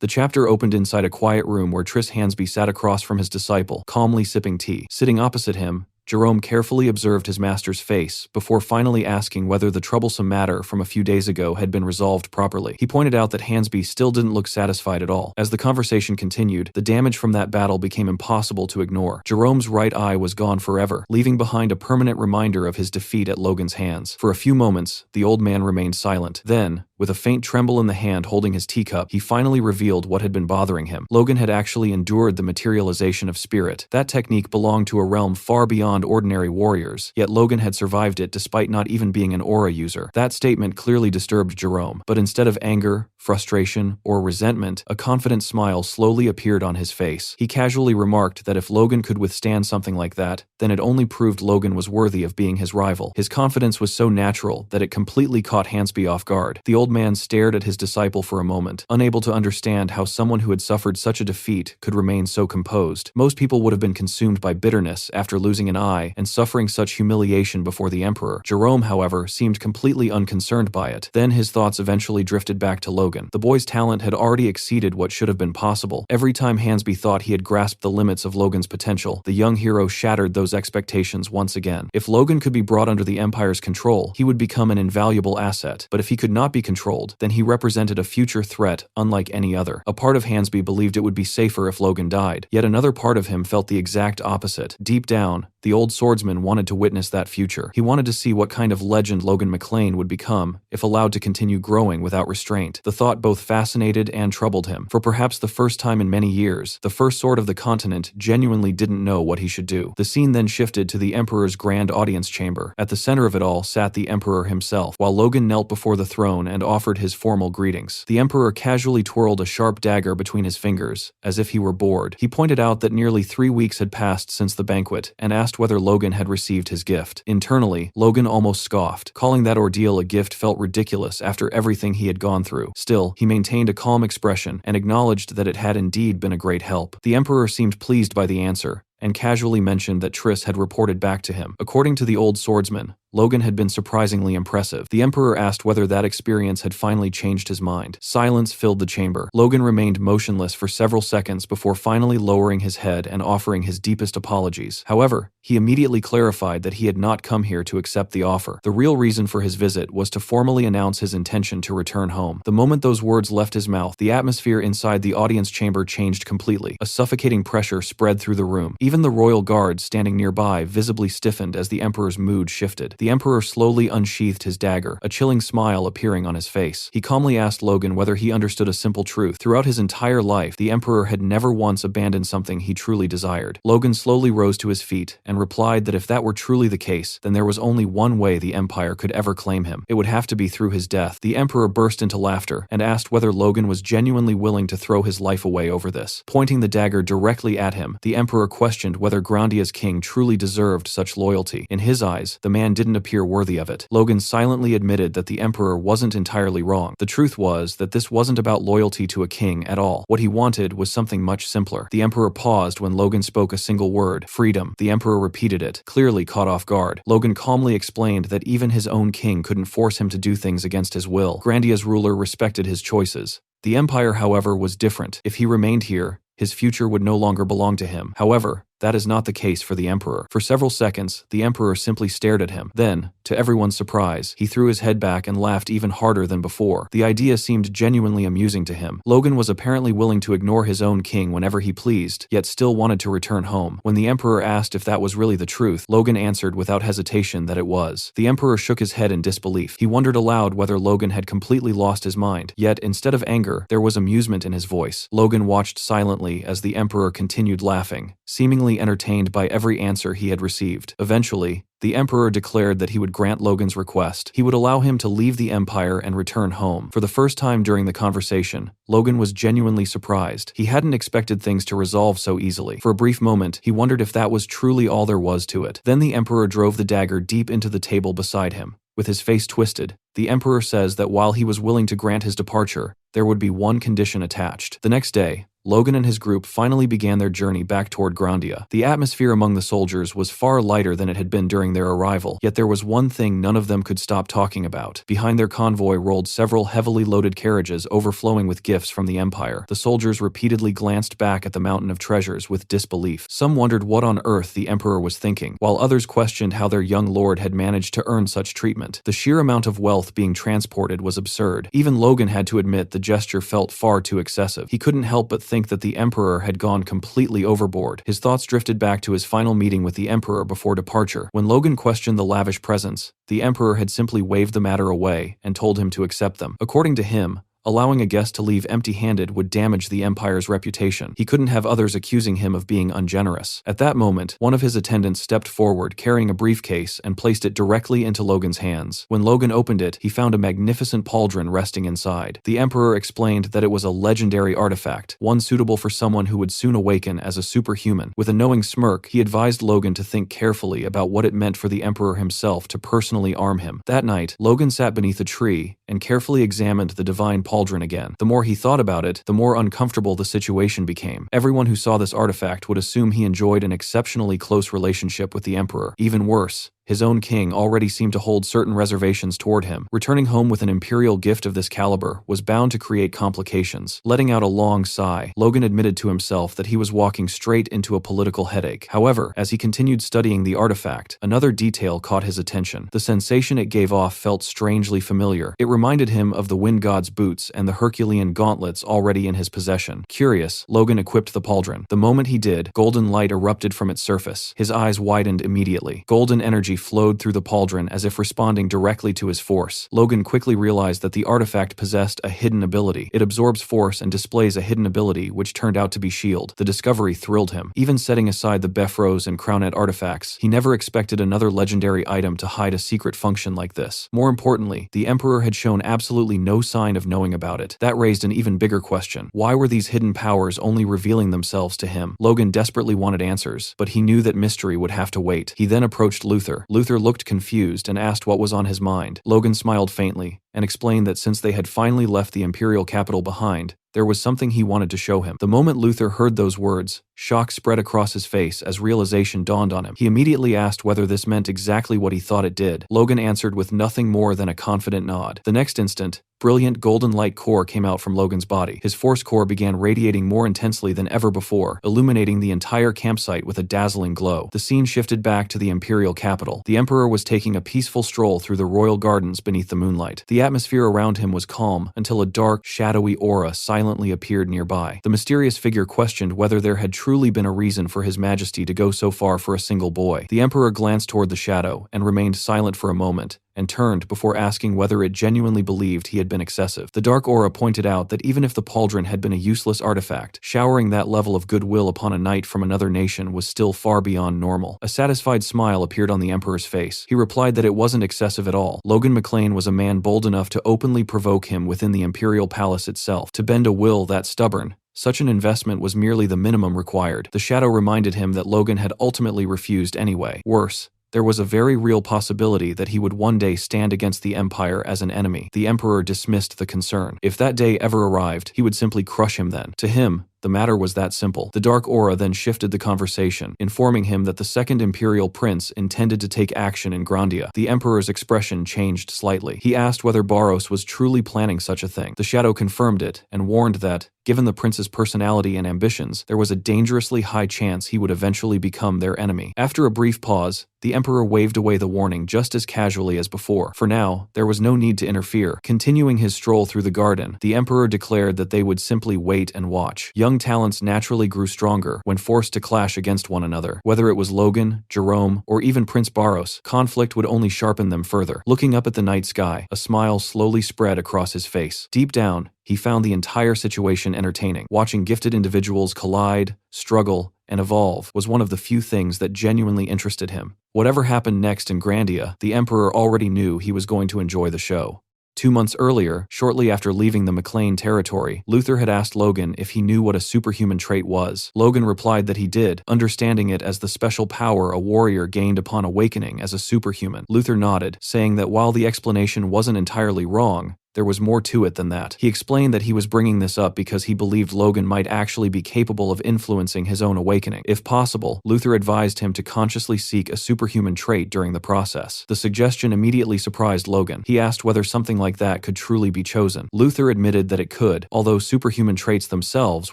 Speaker 1: The chapter opened inside a quiet room where Triss Hansby sat across from his disciple, calmly sipping tea. Sitting opposite him, Jerome carefully observed his master's face before finally asking whether the troublesome matter from a few days ago had been resolved properly. He pointed out that Hansby still didn't look satisfied at all. As the conversation continued, the damage from that battle became impossible to ignore. Jerome's right eye was gone forever, leaving behind a permanent reminder of his defeat at Logan's hands. For a few moments, the old man remained silent. Then, with a faint tremble in the hand holding his teacup, he finally revealed what had been bothering him. Logan had actually endured the materialization of spirit. That technique belonged to a realm far beyond ordinary warriors, yet Logan had survived it despite not even being an aura user. That statement clearly disturbed Jerome, but instead of anger, frustration, or resentment, a confident smile slowly appeared on his face. He casually remarked that if Logan could withstand something like that, then it only proved Logan was worthy of being his rival. His confidence was so natural that it completely caught Hansby off guard. The old man stared at his disciple for a moment, unable to understand how someone who had suffered such a defeat could remain so composed. Most people would have been consumed by bitterness after losing an eye and suffering such humiliation before the Emperor. Jerome, however, seemed completely unconcerned by it. Then his thoughts eventually drifted back to Logan. The boy's talent had already exceeded what should have been possible. Every time Hansby thought he had grasped the limits of Logan's potential, the young hero shattered those expectations once again. If Logan could be brought under the Empire's control, he would become an invaluable asset. But if he could not be controlled, then he represented a future threat unlike any other. A part of Hansby believed it would be safer if Logan died, yet another part of him felt the exact opposite. Deep down, the old swordsman wanted to witness that future. He wanted to see what kind of legend Logan McLean would become if allowed to continue growing without restraint. The thought both fascinated and troubled him. For perhaps the first time in many years, the first sword of the continent genuinely didn't know what he should do. The scene then shifted to the Emperor's grand audience chamber. At the center of it all sat the Emperor himself, while Logan knelt before the throne and offered his formal greetings. The Emperor casually twirled a sharp dagger between his fingers, as if he were bored. He pointed out that nearly 3 weeks had passed since the banquet, and asked whether Logan had received his gift. Internally, Logan almost scoffed. Calling that ordeal a gift felt ridiculous after everything he had gone through. Still, he maintained a calm expression and acknowledged that it had indeed been a great help. The Emperor seemed pleased by the answer, and casually mentioned that Triss had reported back to him. According to the old swordsman, Logan had been surprisingly impressive. The Emperor asked whether that experience had finally changed his mind. Silence filled the chamber. Logan remained motionless for several seconds before finally lowering his head and offering his deepest apologies. However, he immediately clarified that he had not come here to accept the offer. The real reason for his visit was to formally announce his intention to return home. The moment those words left his mouth, the atmosphere inside the audience chamber changed completely. A suffocating pressure spread through the room. Even the royal guards standing nearby visibly stiffened as the Emperor's mood shifted. The Emperor slowly unsheathed his dagger, a chilling smile appearing on his face. He calmly asked Logan whether he understood a simple truth. Throughout his entire life, the Emperor had never once abandoned something he truly desired. Logan slowly rose to his feet and replied that if that were truly the case, then there was only one way the Empire could ever claim him. It would have to be through his death. The Emperor burst into laughter and asked whether Logan was genuinely willing to throw his life away over this. Pointing the dagger directly at him, the Emperor questioned whether Grandia's king truly deserved such loyalty. In his eyes, the man didn't appear worthy of it. Logan silently admitted that the Emperor wasn't entirely wrong. The truth was that this wasn't about loyalty to a king at all. What he wanted was something much simpler. The Emperor paused when Logan spoke a single word: freedom. The Emperor repeated it, clearly caught off guard. Logan calmly explained that even his own king couldn't force him to do things against his will. Grandia's ruler respected his choices. The Empire, however, was different. If he remained here, his future would no longer belong to him. However, that is not the case for the Emperor. For several seconds, the Emperor simply stared at him. Then, to everyone's surprise, he threw his head back and laughed even harder than before. The idea seemed genuinely amusing to him. Logan was apparently willing to ignore his own king whenever he pleased, yet still wanted to return home. When the Emperor asked if that was really the truth, Logan answered without hesitation that it was. The Emperor shook his head in disbelief. He wondered aloud whether Logan had completely lost his mind. Yet, instead of anger, there was amusement in his voice. Logan watched silently as the Emperor continued laughing, seemingly entertained by every answer he had received. Eventually, the Emperor declared that he would grant Logan's request. He would allow him to leave the Empire and return home. For the first time during the conversation, Logan was genuinely surprised. He hadn't expected things to resolve so easily. For a brief moment, he wondered if that was truly all there was to it. Then the Emperor drove the dagger deep into the table beside him, With his face twisted, the emperor says that while he was willing to grant his departure, there would be one condition attached. The next day, Logan and his group finally began their journey back toward Grandia. The atmosphere among the soldiers was far lighter than it had been during their arrival, yet there was one thing none of them could stop talking about. Behind their convoy rolled several heavily loaded carriages overflowing with gifts from the Empire. The soldiers repeatedly glanced back at the mountain of treasures with disbelief. Some wondered what on earth the Emperor was thinking, while others questioned how their young lord had managed to earn such treatment. The sheer amount of wealth being transported was absurd. Even Logan had to admit the gesture felt far too excessive. He couldn't help but think that the Emperor had gone completely overboard. His thoughts drifted back to his final meeting with the Emperor before departure. When Logan questioned the lavish presents, the Emperor had simply waved the matter away and told him to accept them. According to him, allowing a guest to leave empty-handed would damage the Empire's reputation. He couldn't have others accusing him of being ungenerous. At that moment, one of his attendants stepped forward carrying a briefcase and placed it directly into Logan's hands. When Logan opened it, he found a magnificent pauldron resting inside. The Emperor explained that it was a legendary artifact, one suitable for someone who would soon awaken as a superhuman. With a knowing smirk, he advised Logan to think carefully about what it meant for the Emperor himself to personally arm him. That night, Logan sat beneath a tree and carefully examined the divine pauldron again. The more he thought about it, the more uncomfortable the situation became. Everyone who saw this artifact would assume he enjoyed an exceptionally close relationship with the Emperor. Even worse, his own king already seemed to hold certain reservations toward him. Returning home with an imperial gift of this caliber was bound to create complications. Letting out a long sigh, Logan admitted to himself that he was walking straight into a political headache. However, as he continued studying the artifact, another detail caught his attention. The sensation it gave off felt strangely familiar. It reminded him of the wind god's boots and the Herculean gauntlets already in his possession. Curious, Logan equipped the pauldron. The moment he did, golden light erupted from its surface. His eyes widened immediately. Golden energy flowed through the pauldron as if responding directly to his force. Logan quickly realized that the artifact possessed a hidden ability. It absorbs force and displays a hidden ability which turned out to be shield. The discovery thrilled him. Even setting aside the Befros and Crownet artifacts, he never expected another legendary item to hide a secret function like this. More importantly, the Emperor had shown absolutely no sign of knowing about it. That raised an even bigger question. Why were these hidden powers only revealing themselves to him? Logan desperately wanted answers, but he knew that mystery would have to wait. He then approached Luther. Luther looked confused and asked what was on his mind. Logan smiled faintly and explained that since they had finally left the imperial capital behind, there was something he wanted to show him. The moment Luther heard those words, shock spread across his face as realization dawned on him. He immediately asked whether this meant exactly what he thought it did. Logan answered with nothing more than a confident nod. The next instant, brilliant golden light core came out from Logan's body. His force core began radiating more intensely than ever before, illuminating the entire campsite with a dazzling glow. The scene shifted back to the imperial capital. The Emperor was taking a peaceful stroll through the royal gardens beneath the moonlight. The atmosphere around him was calm until a dark, shadowy aura silently appeared nearby. The mysterious figure questioned whether there had truly been a reason for His Majesty to go so far for a single boy. The Emperor glanced toward the shadow and remained silent for a moment, and turned before asking whether it genuinely believed he had been excessive. The dark aura pointed out that even if the pauldron had been a useless artifact, showering that level of goodwill upon a knight from another nation was still far beyond normal. A satisfied smile appeared on the Emperor's face. He replied that it wasn't excessive at all. Logan McLean was a man bold enough to openly provoke him within the imperial palace itself. To bend a will that stubborn, such an investment was merely the minimum required. The shadow reminded him that Logan had ultimately refused anyway. Worse, there was a very real possibility that he would one day stand against the Empire as an enemy. The Emperor dismissed the concern. If that day ever arrived, he would simply crush him then. To him, the matter was that simple. The dark aura then shifted the conversation, informing him that the second imperial prince intended to take action in Grandia. The Emperor's expression changed slightly. He asked whether Barros was truly planning such a thing. The shadow confirmed it and warned that, given the prince's personality and ambitions, there was a dangerously high chance he would eventually become their enemy. After a brief pause, the Emperor waved away the warning just as casually as before. For now, there was no need to interfere. Continuing his stroll through the garden, the Emperor declared that they would simply wait and watch. Young talents naturally grew stronger when forced to clash against one another. Whether it was Logan, Jerome, or even Prince Barros, conflict would only sharpen them further. Looking up at the night sky, a smile slowly spread across his face. Deep down, he found the entire situation entertaining. Watching gifted individuals collide, struggle, and evolve was one of the few things that genuinely interested him. Whatever happened next in Grandia, the Emperor already knew he was going to enjoy the show. 2 months earlier, shortly after leaving the McLean territory, Luther had asked Logan if he knew what a superhuman trait was. Logan replied that he did, understanding it as the special power a warrior gained upon awakening as a superhuman. Luther nodded, saying that while the explanation wasn't entirely wrong, there was more to it than that. He explained that he was bringing this up because he believed Logan might actually be capable of influencing his own awakening. If possible, Luther advised him to consciously seek a superhuman trait during the process. The suggestion immediately surprised Logan. He asked whether something like that could truly be chosen. Luther admitted that it could, although superhuman traits themselves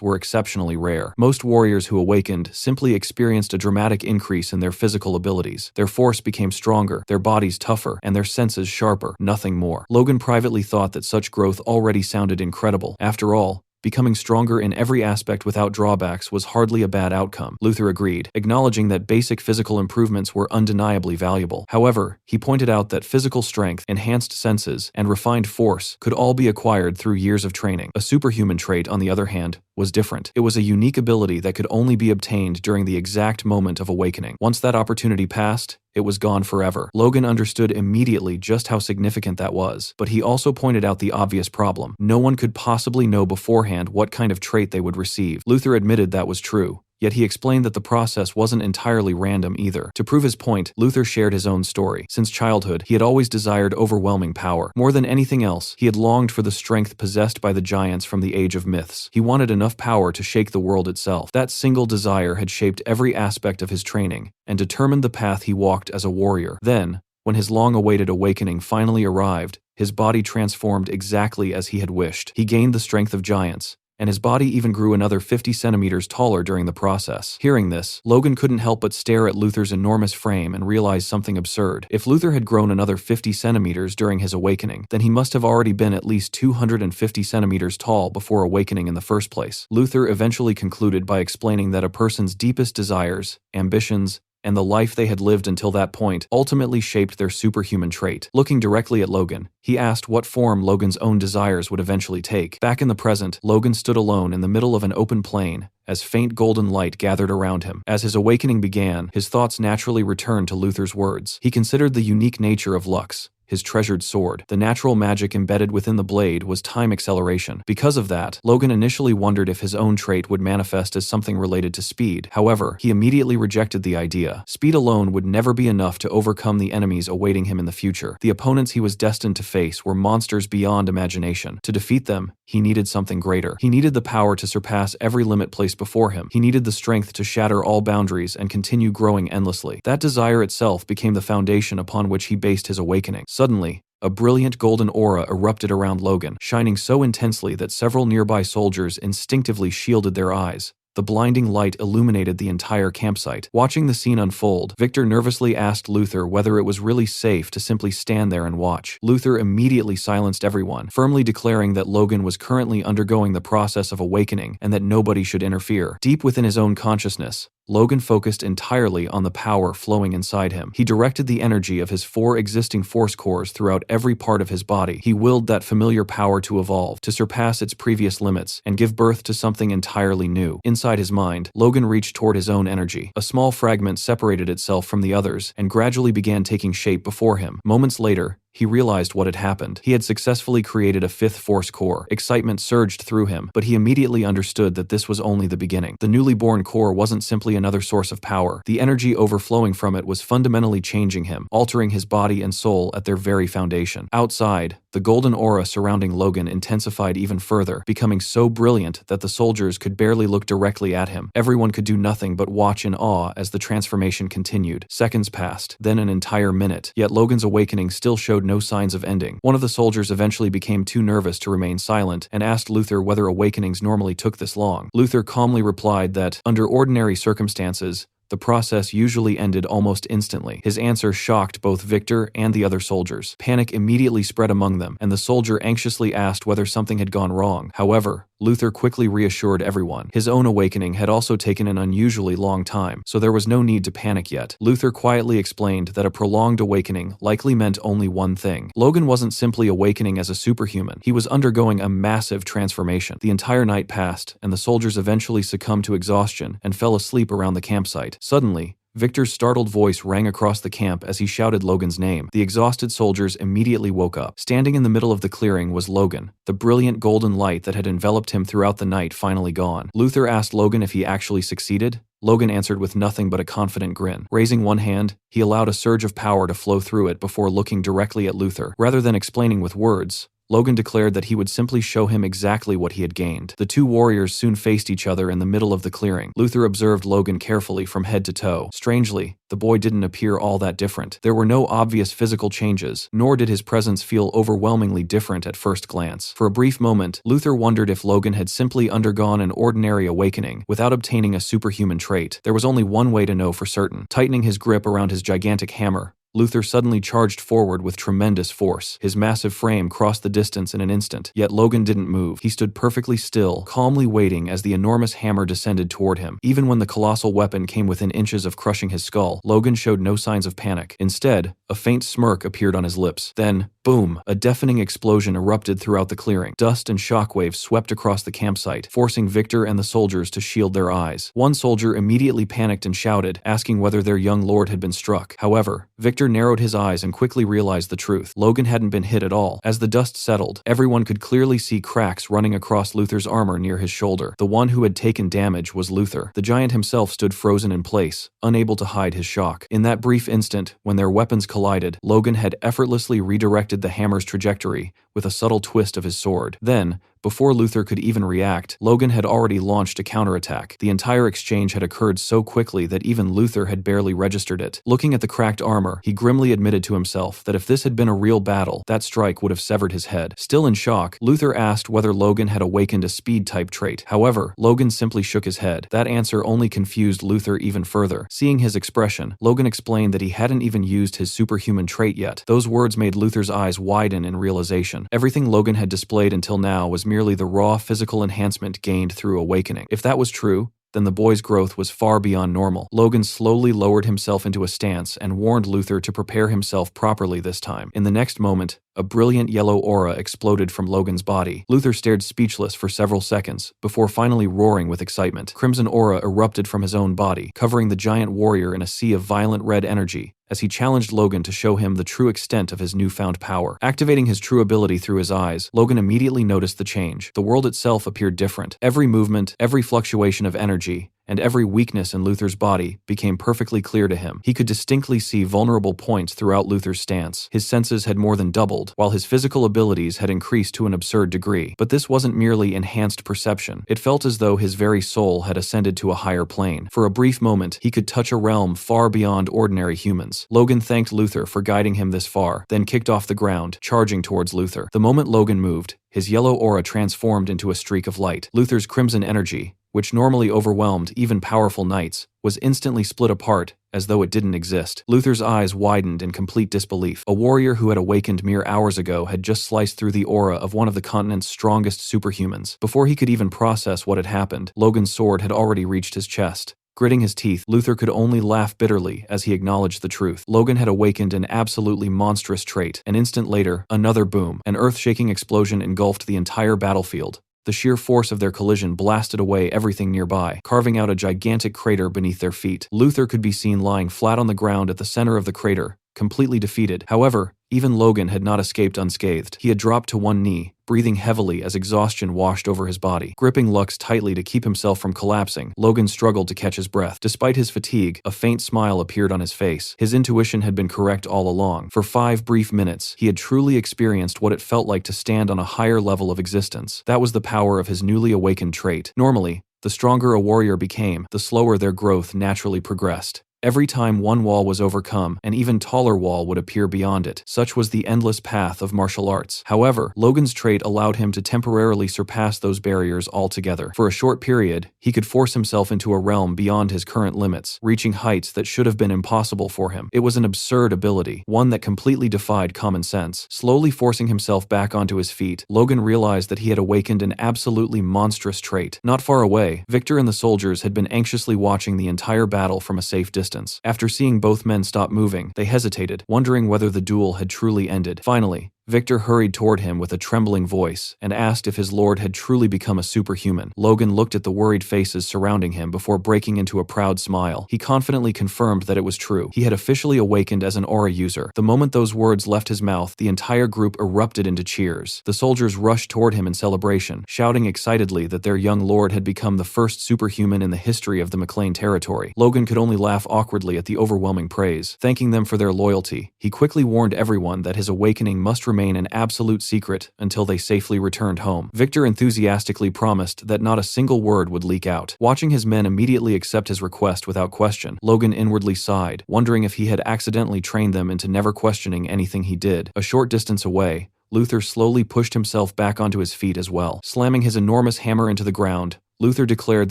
Speaker 1: were exceptionally rare. Most warriors who awakened simply experienced a dramatic increase in their physical abilities. Their force became stronger, their bodies tougher, and their senses sharper, nothing more. Logan privately thought that such growth already sounded incredible. After all, becoming stronger in every aspect without drawbacks was hardly a bad outcome. Luther agreed, acknowledging that basic physical improvements were undeniably valuable. However, he pointed out that physical strength, enhanced senses, and refined force could all be acquired through years of training. A superhuman trait, on the other hand, was different. It was a unique ability that could only be obtained during the exact moment of awakening. Once that opportunity passed, it was gone forever. Logan understood immediately just how significant that was, but he also pointed out the obvious problem. No one could possibly know beforehand what kind of trait they would receive. Luther admitted that was true. Yet he explained that the process wasn't entirely random either. To prove his point, Luther shared his own story. Since childhood, he had always desired overwhelming power. More than anything else, he had longed for the strength possessed by the giants from the age of myths. He wanted enough power to shake the world itself. That single desire had shaped every aspect of his training and determined the path he walked as a warrior. Then, when his long-awaited awakening finally arrived, his body transformed exactly as he had wished. He gained the strength of giants, and his body even grew another 50 centimeters taller during the process. Hearing this, Logan couldn't help but stare at Luther's enormous frame and realize something absurd. If Luther had grown another 50 centimeters during his awakening, then he must have already been at least 250 centimeters tall before awakening in the first place. Luther eventually concluded by explaining that a person's deepest desires, ambitions, and the life they had lived until that point ultimately shaped their superhuman trait. Looking directly at Logan, he asked what form Logan's own desires would eventually take. Back in the present, Logan stood alone in the middle of an open plain, as faint golden light gathered around him. As his awakening began, his thoughts naturally returned to Luther's words. He considered the unique nature of Lux, his treasured sword. The natural magic embedded within the blade was time acceleration. Because of that, Logan initially wondered if his own trait would manifest as something related to speed. However, he immediately rejected the idea. Speed alone would never be enough to overcome the enemies awaiting him in the future. The opponents he was destined to face were monsters beyond imagination. To defeat them, he needed something greater. He needed the power to surpass every limit placed before him. He needed the strength to shatter all boundaries and continue growing endlessly. That desire itself became the foundation upon which he based his awakening. Suddenly, a brilliant golden aura erupted around Logan, shining so intensely that several nearby soldiers instinctively shielded their eyes. The blinding light illuminated the entire campsite. Watching the scene unfold, Victor nervously asked Luther whether it was really safe to simply stand there and watch. Luther immediately silenced everyone, firmly declaring that Logan was currently undergoing the process of awakening and that nobody should interfere. Deep within his own consciousness, Logan focused entirely on the power flowing inside him. He directed the energy of his 4 existing force cores throughout every part of his body. He willed that familiar power to evolve, to surpass its previous limits, and give birth to something entirely new. Inside his mind, Logan reached toward his own energy. A small fragment separated itself from the others and gradually began taking shape before him. Moments later, he realized what had happened. He had successfully created a 5th force core. Excitement surged through him, but he immediately understood that this was only the beginning. The newly born core wasn't simply another source of power. The energy overflowing from it was fundamentally changing him, altering his body and soul at their very foundation. Outside, the golden aura surrounding Logan intensified even further, becoming so brilliant that the soldiers could barely look directly at him. Everyone could do nothing but watch in awe as the transformation continued. Seconds passed, then an entire minute, yet Logan's awakening still showed no signs of ending. One of the soldiers eventually became too nervous to remain silent and asked Luther whether awakenings normally took this long. Luther calmly replied that, under ordinary circumstances, the process usually ended almost instantly. His answer shocked both Victor and the other soldiers. Panic immediately spread among them, and the soldier anxiously asked whether something had gone wrong. However, Luther quickly reassured everyone. His own awakening had also taken an unusually long time, so there was no need to panic yet. Luther quietly explained that a prolonged awakening likely meant only one thing. Logan wasn't simply awakening as a superhuman. He was undergoing a massive transformation. The entire night passed, and the soldiers eventually succumbed to exhaustion and fell asleep around the campsite. Suddenly, Victor's startled voice rang across the camp as he shouted Logan's name. The exhausted soldiers immediately woke up. Standing in the middle of the clearing was Logan, the brilliant golden light that had enveloped him throughout the night finally gone. Luther asked Logan if he actually succeeded. Logan answered with nothing but a confident grin. Raising one hand, he allowed a surge of power to flow through it before looking directly at Luther. Rather than explaining with words, Logan declared that he would simply show him exactly what he had gained. The two warriors soon faced each other in the middle of the clearing. Luther observed Logan carefully from head to toe. Strangely, the boy didn't appear all that different. There were no obvious physical changes, nor did his presence feel overwhelmingly different at first glance. For a brief moment, Luther wondered if Logan had simply undergone an ordinary awakening without obtaining a superhuman trait. There was only one way to know for certain. Tightening his grip around his gigantic hammer, Luther suddenly charged forward with tremendous force. His massive frame crossed the distance in an instant, yet Logan didn't move. He stood perfectly still, calmly waiting as the enormous hammer descended toward him. Even when the colossal weapon came within inches of crushing his skull, Logan showed no signs of panic. Instead, a faint smirk appeared on his lips. Then, boom! A deafening explosion erupted throughout the clearing. Dust and shockwaves swept across the campsite, forcing Victor and the soldiers to shield their eyes. One soldier immediately panicked and shouted, asking whether their young lord had been struck. However, Victor narrowed his eyes and quickly realized the truth. Logan hadn't been hit at all. As the dust settled, everyone could clearly see cracks running across Luther's armor near his shoulder. The one who had taken damage was Luther. The giant himself stood frozen in place, unable to hide his shock. In that brief instant, when their weapons collided, Logan had effortlessly redirected the hammer's trajectory with a subtle twist of his sword. Then, before Luther could even react, Logan had already launched a counterattack. The entire exchange had occurred so quickly that even Luther had barely registered it. Looking at the cracked armor, he grimly admitted to himself that if this had been a real battle, that strike would have severed his head. Still in shock, Luther asked whether Logan had awakened a speed-type trait. However, Logan simply shook his head. That answer only confused Luther even further. Seeing his expression, Logan explained that he hadn't even used his superhuman trait yet. Those words made Luther's eyes widen in realization. Everything Logan had displayed until now was merely the raw physical enhancement gained through awakening. If that was true, then the boy's growth was far beyond normal. Logan slowly lowered himself into a stance and warned Luther to prepare himself properly this time. In the next moment, a brilliant yellow aura exploded from Logan's body. Luther stared speechless for several seconds, before finally roaring with excitement. Crimson aura erupted from his own body, covering the giant warrior in a sea of violent red energy, as he challenged Logan to show him the true extent of his newfound power. Activating his true ability through his eyes, Logan immediately noticed the change. The world itself appeared different. Every movement, every fluctuation of energy, and every weakness in Luther's body became perfectly clear to him. He could distinctly see vulnerable points throughout Luther's stance. His senses had more than doubled, while his physical abilities had increased to an absurd degree. But this wasn't merely enhanced perception. It felt as though his very soul had ascended to a higher plane. For a brief moment, he could touch a realm far beyond ordinary humans. Logan thanked Luther for guiding him this far, then kicked off the ground, charging towards Luther. The moment Logan moved, his yellow aura transformed into a streak of light. Luther's crimson energy, which normally overwhelmed even powerful knights, was instantly split apart as though it didn't exist. Luther's eyes widened in complete disbelief. A warrior who had awakened mere hours ago had just sliced through the aura of one of the continent's strongest superhumans. Before he could even process what had happened, Logan's sword had already reached his chest. Gritting his teeth, Luther could only laugh bitterly as he acknowledged the truth. Logan had awakened an absolutely monstrous trait. An instant later, another boom. An earth-shaking explosion engulfed the entire battlefield. The sheer force of their collision blasted away everything nearby, carving out a gigantic crater beneath their feet. Luther could be seen lying flat on the ground at the center of the crater, completely defeated. However, even Logan had not escaped unscathed. He had dropped to one knee, breathing heavily as exhaustion washed over his body. Gripping Lux tightly to keep himself from collapsing, Logan struggled to catch his breath. Despite his fatigue, a faint smile appeared on his face. His intuition had been correct all along. For 5 brief minutes, he had truly experienced what it felt like to stand on a higher level of existence. That was the power of his newly awakened trait. Normally, the stronger a warrior became, the slower their growth naturally progressed. Every time one wall was overcome, an even taller wall would appear beyond it. Such was the endless path of martial arts. However, Logan's trait allowed him to temporarily surpass those barriers altogether. For a short period, he could force himself into a realm beyond his current limits, reaching heights that should have been impossible for him. It was an absurd ability, one that completely defied common sense. Slowly forcing himself back onto his feet, Logan realized that he had awakened an absolutely monstrous trait. Not far away, Victor and the soldiers had been anxiously watching the entire battle from a safe distance. After seeing both men stop moving, they hesitated, wondering whether the duel had truly ended. Finally, Victor hurried toward him with a trembling voice and asked if his lord had truly become a superhuman. Logan looked at the worried faces surrounding him before breaking into a proud smile. He confidently confirmed that it was true. He had officially awakened as an aura user. The moment those words left his mouth, the entire group erupted into cheers. The soldiers rushed toward him in celebration, shouting excitedly that their young lord had become the first superhuman in the history of the McLean territory. Logan could only laugh awkwardly at the overwhelming praise. Thanking them for their loyalty, he quickly warned everyone that his awakening must remain an absolute secret until they safely returned home. Victor enthusiastically promised that not a single word would leak out. Watching his men immediately accept his request without question, Logan inwardly sighed, wondering if he had accidentally trained them into never questioning anything he did. A short distance away, Luther slowly pushed himself back onto his feet as well. Slamming his enormous hammer into the ground, Luther declared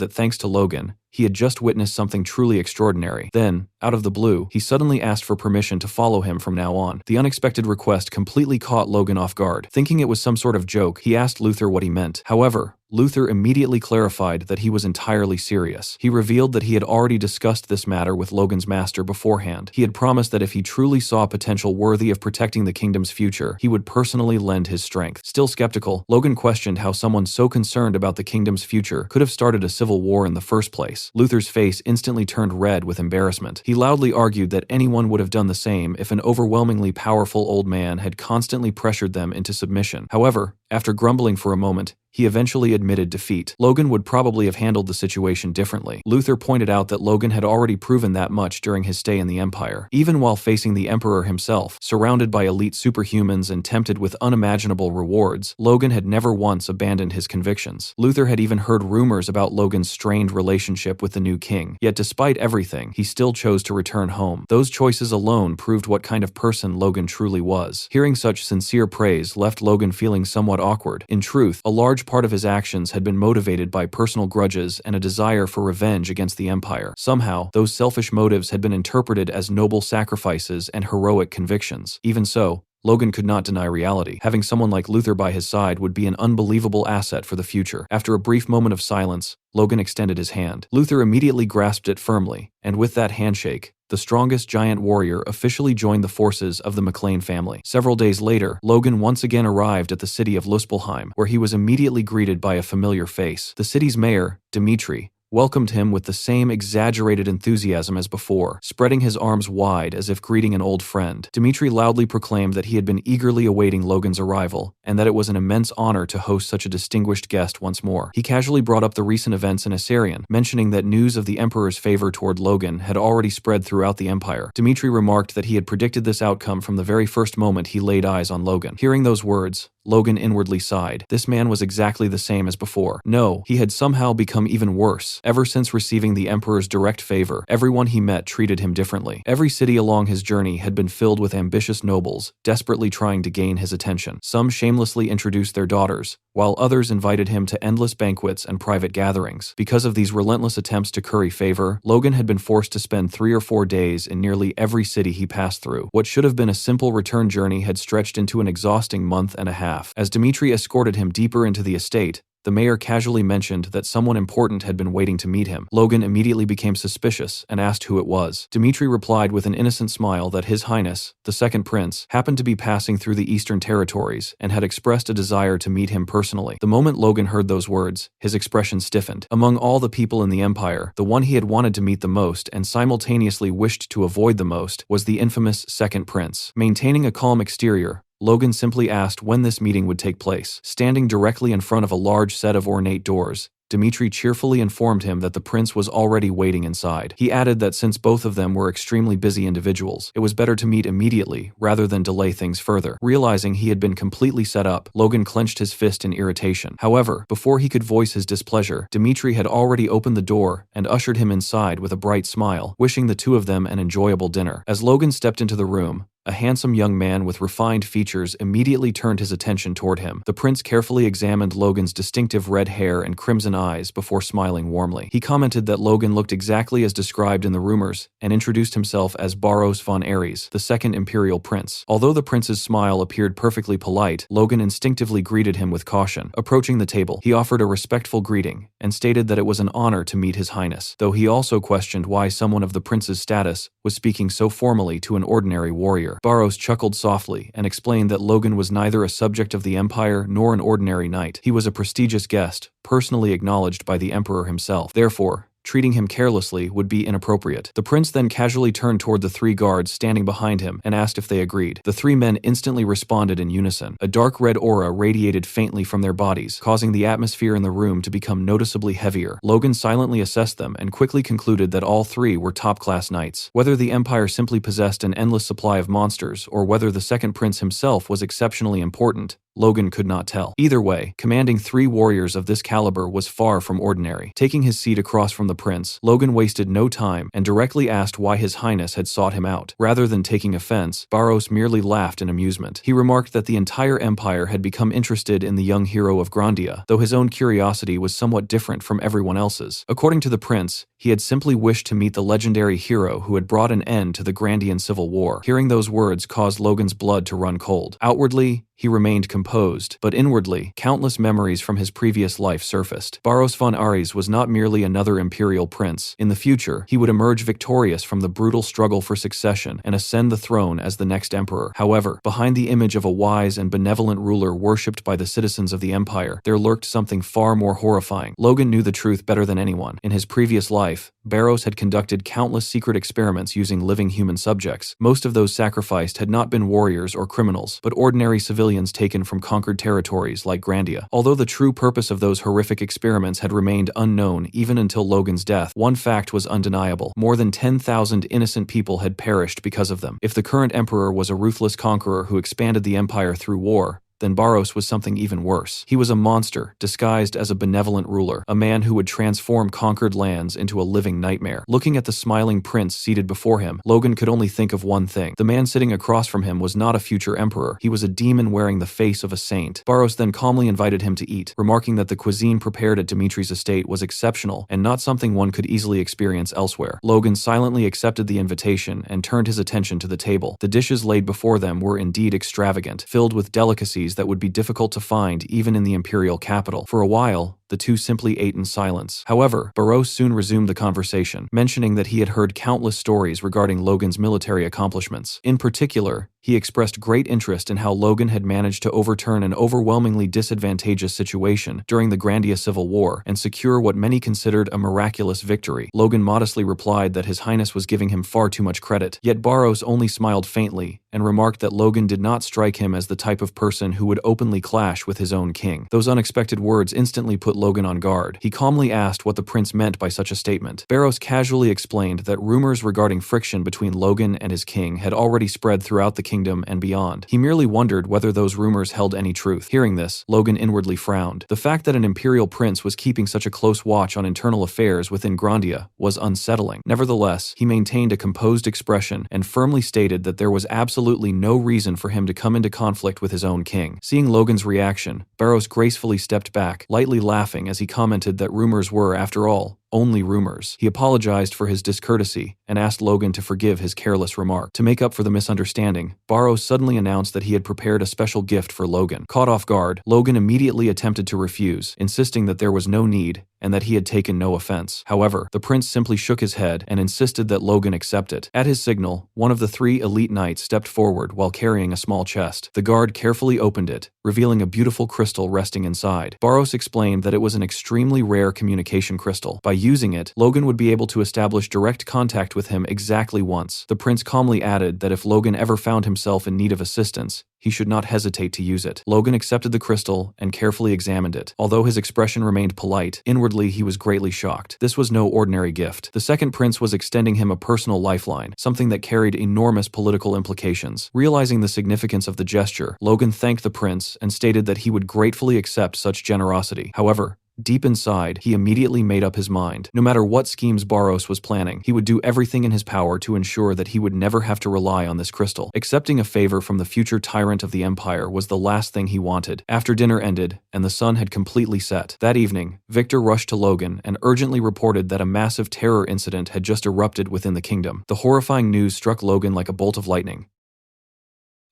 Speaker 1: that thanks to Logan, he had just witnessed something truly extraordinary. Then, out of the blue, he suddenly asked for permission to follow him from now on. The unexpected request completely caught Logan off guard. Thinking it was some sort of joke, he asked Luther what he meant. However, Luther immediately clarified that he was entirely serious. He revealed that he had already discussed this matter with Logan's master beforehand. He had promised that if he truly saw potential worthy of protecting the kingdom's future, he would personally lend his strength. Still skeptical, Logan questioned how someone so concerned about the kingdom's future could have started a civil war in the first place. Luther's face instantly turned red with embarrassment. He loudly argued that anyone would have done the same if an overwhelmingly powerful old man had constantly pressured them into submission. However, after grumbling for a moment, he eventually admitted defeat. Logan would probably have handled the situation differently. Luther pointed out that Logan had already proven that much during his stay in the Empire. Even while facing the Emperor himself, surrounded by elite superhumans and tempted with unimaginable rewards, Logan had never once abandoned his convictions. Luther had even heard rumors about Logan's strained relationship with the new king. Yet despite everything, he still chose to return home. Those choices alone proved what kind of person Logan truly was. Hearing such sincere praise left Logan feeling somewhat awkward. In truth, a large part of his actions had been motivated by personal grudges and a desire for revenge against the Empire. Somehow, those selfish motives had been interpreted as noble sacrifices and heroic convictions. Even so, Logan could not deny reality. Having someone like Luther by his side would be an unbelievable asset for the future. After a brief moment of silence, Logan extended his hand. Luther immediately grasped it firmly, and with that handshake, the strongest giant warrior officially joined the forces of the McLean family. Several days later, Logan once again arrived at the city of Luspelheim, where he was immediately greeted by a familiar face. The city's mayor, Dmitri, welcomed him with the same exaggerated enthusiasm as before, spreading his arms wide as if greeting an old friend. Dmitri loudly proclaimed that he had been eagerly awaiting Logan's arrival, and that it was an immense honor to host such a distinguished guest once more. He casually brought up the recent events in Assyrian, mentioning that news of the Emperor's favor toward Logan had already spread throughout the Empire. Dmitri remarked that he had predicted this outcome from the very first moment he laid eyes on Logan. Hearing those words, Logan inwardly sighed. This man was exactly the same as before. No, he had somehow become even worse. Ever since receiving the Emperor's direct favor, everyone he met treated him differently. Every city along his journey had been filled with ambitious nobles, desperately trying to gain his attention. Some shamelessly introduced their daughters, while others invited him to endless banquets and private gatherings. Because of these relentless attempts to curry favor, Logan had been forced to spend 3 or 4 days in nearly every city he passed through. What should have been a simple return journey had stretched into an exhausting month and a half. As Dmitri escorted him deeper into the estate, the mayor casually mentioned that someone important had been waiting to meet him. Logan immediately became suspicious and asked who it was. Dmitri replied with an innocent smile that His Highness, the second prince, happened to be passing through the eastern territories and had expressed a desire to meet him personally. The moment Logan heard those words, his expression stiffened. Among all the people in the Empire, the one he had wanted to meet the most and simultaneously wished to avoid the most was the infamous second prince. Maintaining a calm exterior, Logan simply asked when this meeting would take place. Standing directly in front of a large set of ornate doors, Dmitri cheerfully informed him that the prince was already waiting inside. He added that since both of them were extremely busy individuals, it was better to meet immediately rather than delay things further. Realizing he had been completely set up, Logan clenched his fist in irritation. However, before he could voice his displeasure, Dmitri had already opened the door and ushered him inside with a bright smile, wishing the two of them an enjoyable dinner. As Logan stepped into the room, a handsome young man with refined features immediately turned his attention toward him. The prince carefully examined Logan's distinctive red hair and crimson eyes before smiling warmly. He commented that Logan looked exactly as described in the rumors and introduced himself as Baros von Ares, the second imperial prince. Although the prince's smile appeared perfectly polite, Logan instinctively greeted him with caution. Approaching the table, he offered a respectful greeting and stated that it was an honor to meet His Highness, though he also questioned why someone of the prince's status was speaking so formally to an ordinary warrior. Empire. Barros chuckled softly and explained that Logan was neither a subject of the Empire nor an ordinary knight. He was a prestigious guest, personally acknowledged by the Emperor himself. Therefore, treating him carelessly would be inappropriate. The prince then casually turned toward the 3 guards standing behind him and asked if they agreed. The 3 men instantly responded in unison. A dark red aura radiated faintly from their bodies, causing the atmosphere in the room to become noticeably heavier. Logan silently assessed them and quickly concluded that all 3 were top-class knights. Whether the Empire simply possessed an endless supply of monsters or whether the second prince himself was exceptionally important, Logan could not tell. Either way, commanding 3 warriors of this caliber was far from ordinary. Taking his seat across from the prince, Logan wasted no time and directly asked why His Highness had sought him out. Rather than taking offense, Barros merely laughed in amusement. He remarked that the entire empire had become interested in the young hero of Grandia, though his own curiosity was somewhat different from everyone else's. According to the prince, he had simply wished to meet the legendary hero who had brought an end to the Grandian Civil War. Hearing those words caused Logan's blood to run cold. Outwardly, he remained composed, but inwardly, countless memories from his previous life surfaced. Barros von Ares was not merely another imperial prince. In the future, he would emerge victorious from the brutal struggle for succession and ascend the throne as the next emperor. However, behind the image of a wise and benevolent ruler worshipped by the citizens of the empire, there lurked something far more horrifying. Logan knew the truth better than anyone. In his previous life, Barros had conducted countless secret experiments using living human subjects. Most of those sacrificed had not been warriors or criminals, but ordinary civilians taken from conquered territories like Grandia. Although the true purpose of those horrific experiments had remained unknown even until Logan's death, one fact was undeniable. More than 10,000 innocent people had perished because of them. If the current emperor was a ruthless conqueror who expanded the empire through war, then Barros was something even worse. He was a monster, disguised as a benevolent ruler, a man who would transform conquered lands into a living nightmare. Looking at the smiling prince seated before him, Logan could only think of one thing. The man sitting across from him was not a future emperor. He was a demon wearing the face of a saint. Barros then calmly invited him to eat, remarking that the cuisine prepared at Dimitri's estate was exceptional and not something one could easily experience elsewhere. Logan silently accepted the invitation and turned his attention to the table. The dishes laid before them were indeed extravagant, filled with delicacies that would be difficult to find even in the imperial capital. For a while, the two simply ate in silence. However, Barros soon resumed the conversation, mentioning that he had heard countless stories regarding Logan's military accomplishments. In particular, he expressed great interest in how Logan had managed to overturn an overwhelmingly disadvantageous situation during the Grandia Civil War and secure what many considered a miraculous victory. Logan modestly replied that His Highness was giving him far too much credit, yet Barros only smiled faintly and remarked that Logan did not strike him as the type of person who would openly clash with his own king. Those unexpected words instantly put Logan on guard. He calmly asked what the prince meant by such a statement. Barros casually explained that rumors regarding friction between Logan and his king had already spread throughout the kingdom and beyond. He merely wondered whether those rumors held any truth. Hearing this, Logan inwardly frowned. The fact that an imperial prince was keeping such a close watch on internal affairs within Grandia was unsettling. Nevertheless, he maintained a composed expression and firmly stated that there was absolutely no reason for him to come into conflict with his own king. Seeing Logan's reaction, Barros gracefully stepped back, lightly laughing as he commented that rumors were, after all, only rumors. He apologized for his discourtesy and asked Logan to forgive his careless remark. To make up for the misunderstanding, Barros suddenly announced that he had prepared a special gift for Logan. Caught off guard, Logan immediately attempted to refuse, insisting that there was no need and that he had taken no offense. However, the prince simply shook his head and insisted that Logan accept it. At his signal, one of the 3 elite knights stepped forward while carrying a small chest. The guard carefully opened it, revealing a beautiful crystal resting inside. Barros explained that it was an extremely rare communication crystal. By using it, Logan would be able to establish direct contact with him exactly once. The prince calmly added that if Logan ever found himself in need of assistance, he should not hesitate to use it. Logan accepted the crystal and carefully examined it. Although his expression remained polite, inwardly he was greatly shocked. This was no ordinary gift. The second prince was extending him a personal lifeline, something that carried enormous political implications. Realizing the significance of the gesture, Logan thanked the prince and stated that he would gratefully accept such generosity. However, deep inside, he immediately made up his mind. No matter what schemes Barros was planning, he would do everything in his power to ensure that he would never have to rely on this crystal. Accepting a favor from the future tyrant of the empire was the last thing he wanted. After dinner ended, and the sun had completely set, that evening, Victor rushed to Logan and urgently reported that a massive terror incident had just erupted within the kingdom. The horrifying news struck Logan like a bolt of lightning.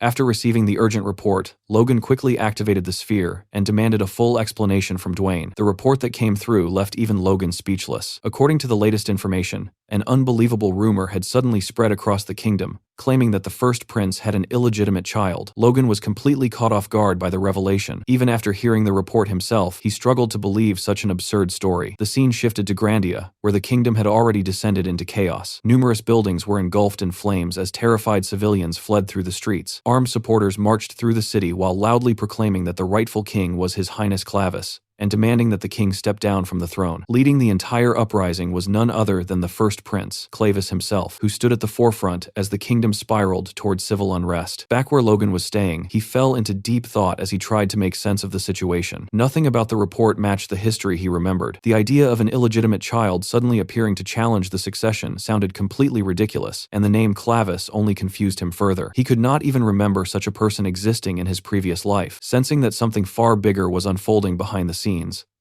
Speaker 1: After receiving the urgent report, Logan quickly activated the sphere and demanded a full explanation from Dwayne. The report that came through left even Logan speechless. According to the latest information, an unbelievable rumor had suddenly spread across the kingdom, claiming that the first prince had an illegitimate child. Logan was completely caught off guard by the revelation. Even after hearing the report himself, he struggled to believe such an absurd story. The scene shifted to Grandia, where the kingdom had already descended into chaos. Numerous buildings were engulfed in flames as terrified civilians fled through the streets. Armed supporters marched through the city while loudly proclaiming that the rightful king was His Highness Clavis, and demanding that the king step down from the throne. Leading the entire uprising was none other than the first prince, Clavis himself, who stood at the forefront as the kingdom spiraled toward civil unrest. Back where Logan was staying, he fell into deep thought as he tried to make sense of the situation. Nothing about the report matched the history he remembered. The idea of an illegitimate child suddenly appearing to challenge the succession sounded completely ridiculous, and the name Clavis only confused him further. He could not even remember such a person existing in his previous life. Sensing that something far bigger was unfolding behind the scenes,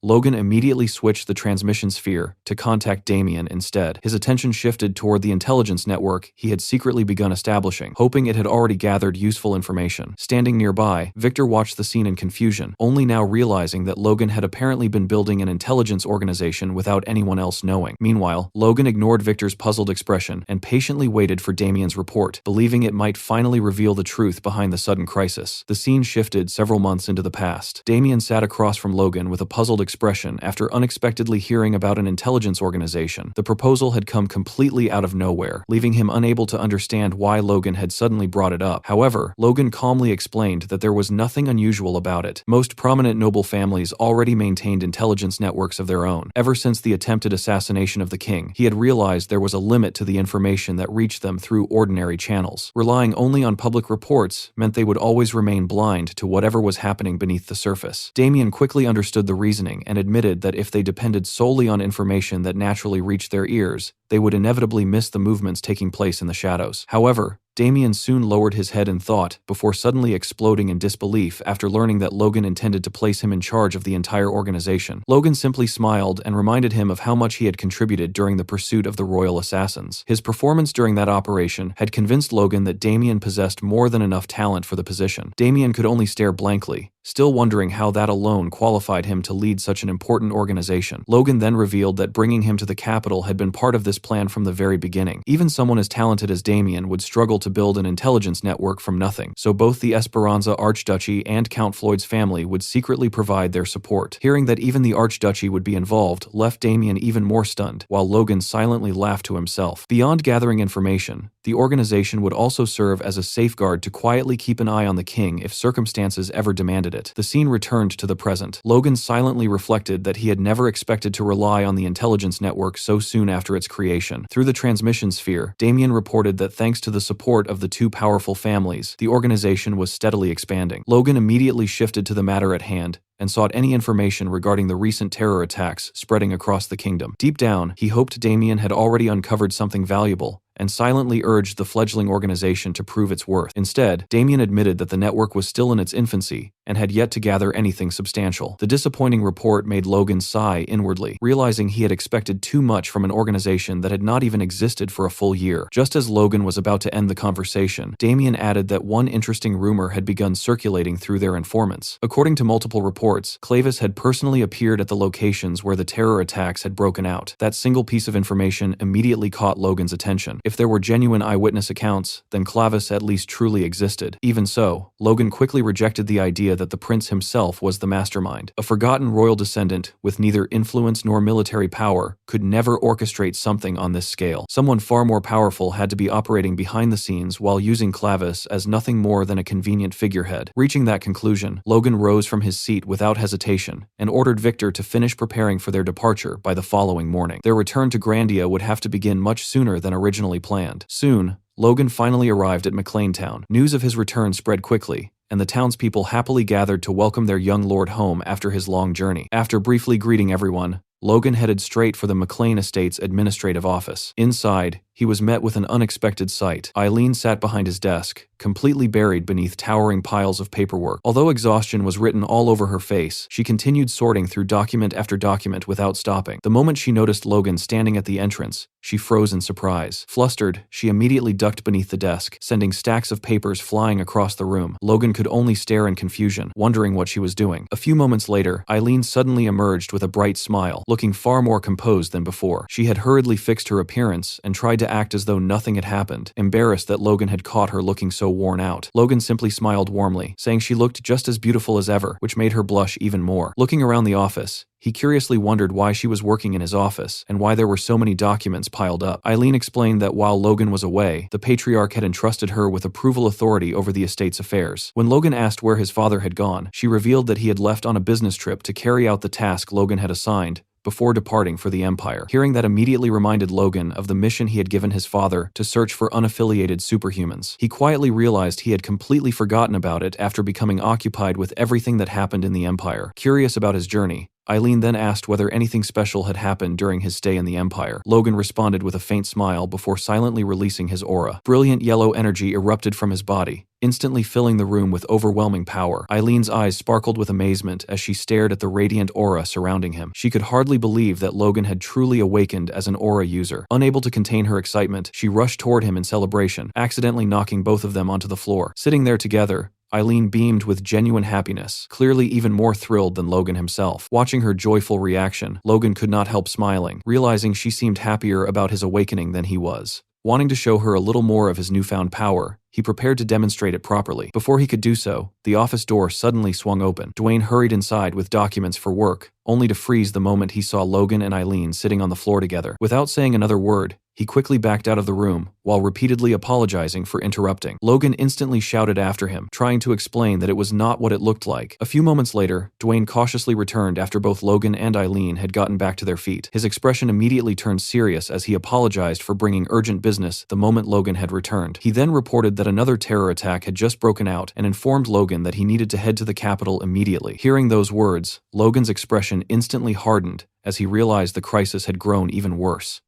Speaker 1: Logan immediately switched the transmission sphere to contact Damien instead. His attention shifted toward the intelligence network he had secretly begun establishing, hoping it had already gathered useful information. Standing nearby, Victor watched the scene in confusion, only now realizing that Logan had apparently been building an intelligence organization without anyone else knowing. Meanwhile, Logan ignored Victor's puzzled expression and patiently waited for Damien's report, believing it might finally reveal the truth behind the sudden crisis. The scene shifted several months into the past. Damien sat across from Logan with a puzzled expression after unexpectedly hearing about an intelligence organization. The proposal had come completely out of nowhere, leaving him unable to understand why Logan had suddenly brought it up. However, Logan calmly explained that there was nothing unusual about it. Most prominent noble families already maintained intelligence networks of their own. Ever since the attempted assassination of the king, he had realized there was a limit to the information that reached them through ordinary channels. Relying only on public reports meant they would always remain blind to whatever was happening beneath the surface. Damien quickly understood the reasoning and admitted that if they depended solely on information that naturally reached their ears, they would inevitably miss the movements taking place in the shadows. However, Damien soon lowered his head in thought before suddenly exploding in disbelief after learning that Logan intended to place him in charge of the entire organization. Logan simply smiled and reminded him of how much he had contributed during the pursuit of the royal assassins. His performance during that operation had convinced Logan that Damien possessed more than enough talent for the position. Damien could only stare blankly, still wondering how that alone qualified him to lead such an important organization. Logan then revealed that bringing him to the capital had been part of this plan from the very beginning. Even someone as talented as Damien would struggle to build an intelligence network from nothing, so both the Esperanza Archduchy and Count Floyd's family would secretly provide their support. Hearing that even the Archduchy would be involved left Damien even more stunned, while Logan silently laughed to himself. Beyond gathering information, the organization would also serve as a safeguard to quietly keep an eye on the king if circumstances ever demanded it. The scene returned to the present. Logan silently reflected that he had never expected to rely on the intelligence network so soon after its creation. Through the transmission sphere, Damien reported that thanks to the support of the two powerful families, the organization was steadily expanding. Logan immediately shifted to the matter at hand and sought any information regarding the recent terror attacks spreading across the kingdom. Deep down, he hoped Damien had already uncovered something valuable and silently urged the fledgling organization to prove its worth. Instead, Damien admitted that the network was still in its infancy and had yet to gather anything substantial. The disappointing report made Logan sigh inwardly, realizing he had expected too much from an organization that had not even existed for a full year. Just as Logan was about to end the conversation, Damien added that one interesting rumor had begun circulating through their informants. According to multiple reports, Clavis had personally appeared at the locations where the terror attacks had broken out. That single piece of information immediately caught Logan's attention. If there were genuine eyewitness accounts, then Clavis at least truly existed. Even so, Logan quickly rejected the idea that the prince himself was the mastermind. A forgotten royal descendant with neither influence nor military power could never orchestrate something on this scale. Someone far more powerful had to be operating behind the scenes while using Clavis as nothing more than a convenient figurehead. Reaching that conclusion, Logan rose from his seat without hesitation and ordered Victor to finish preparing for their departure by the following morning. Their return to Grandia would have to begin much sooner than originally planned. Soon, Logan finally arrived at McLeantown. News of his return spread quickly, and the townspeople happily gathered to welcome their young lord home after his long journey. After briefly greeting everyone, Logan headed straight for the McLean Estate's administrative office. Inside, he was met with an unexpected sight. Eileen sat behind his desk, completely buried beneath towering piles of paperwork. Although exhaustion was written all over her face, she continued sorting through document after document without stopping. The moment she noticed Logan standing at the entrance, she froze in surprise. Flustered, she immediately ducked beneath the desk, sending stacks of papers flying across the room. Logan could only stare in confusion, wondering what she was doing. A few moments later, Eileen suddenly emerged with a bright smile, looking far more composed than before. She had hurriedly fixed her appearance and tried to act as though nothing had happened, embarrassed that Logan had caught her looking so worn out. Logan simply smiled warmly, saying she looked just as beautiful as ever, which made her blush even more. Looking around the office, he curiously wondered why she was working in his office and why there were so many documents piled up. Eileen explained that while Logan was away, the patriarch had entrusted her with approval authority over the estate's affairs. When Logan asked where his father had gone, she revealed that he had left on a business trip to carry out the task Logan had assigned before departing for the Empire. Hearing that immediately reminded Logan of the mission he had given his father to search for unaffiliated superhumans. He quietly realized he had completely forgotten about it after becoming occupied with everything that happened in the Empire. Curious about his journey, Eileen then asked whether anything special had happened during his stay in the Empire. Logan responded with a faint smile before silently releasing his aura. Brilliant yellow energy erupted from his body, instantly filling the room with overwhelming power. Eileen's eyes sparkled with amazement as she stared at the radiant aura surrounding him. She could hardly believe that Logan had truly awakened as an aura user. Unable to contain her excitement, she rushed toward him in celebration, accidentally knocking both of them onto the floor. Sitting there together, Eileen beamed with genuine happiness, clearly even more thrilled than Logan himself. Watching her joyful reaction, Logan could not help smiling, realizing she seemed happier about his awakening than he was. Wanting to show her a little more of his newfound power, he prepared to demonstrate it properly. Before he could do so, the office door suddenly swung open. Dwayne hurried inside with documents for work, only to freeze the moment he saw Logan and Eileen sitting on the floor together. Without saying another word, he quickly backed out of the room, while repeatedly apologizing for interrupting. Logan instantly shouted after him, trying to explain that it was not what it looked like. A few moments later, Dwayne cautiously returned after both Logan and Eileen had gotten back to their feet. His expression immediately turned serious as he apologized for bringing urgent business the moment Logan had returned. He then reported that another terror attack had just broken out and informed Logan that he needed to head to the capital immediately. Hearing those words, Logan's expression instantly hardened as he realized the crisis had grown even worse.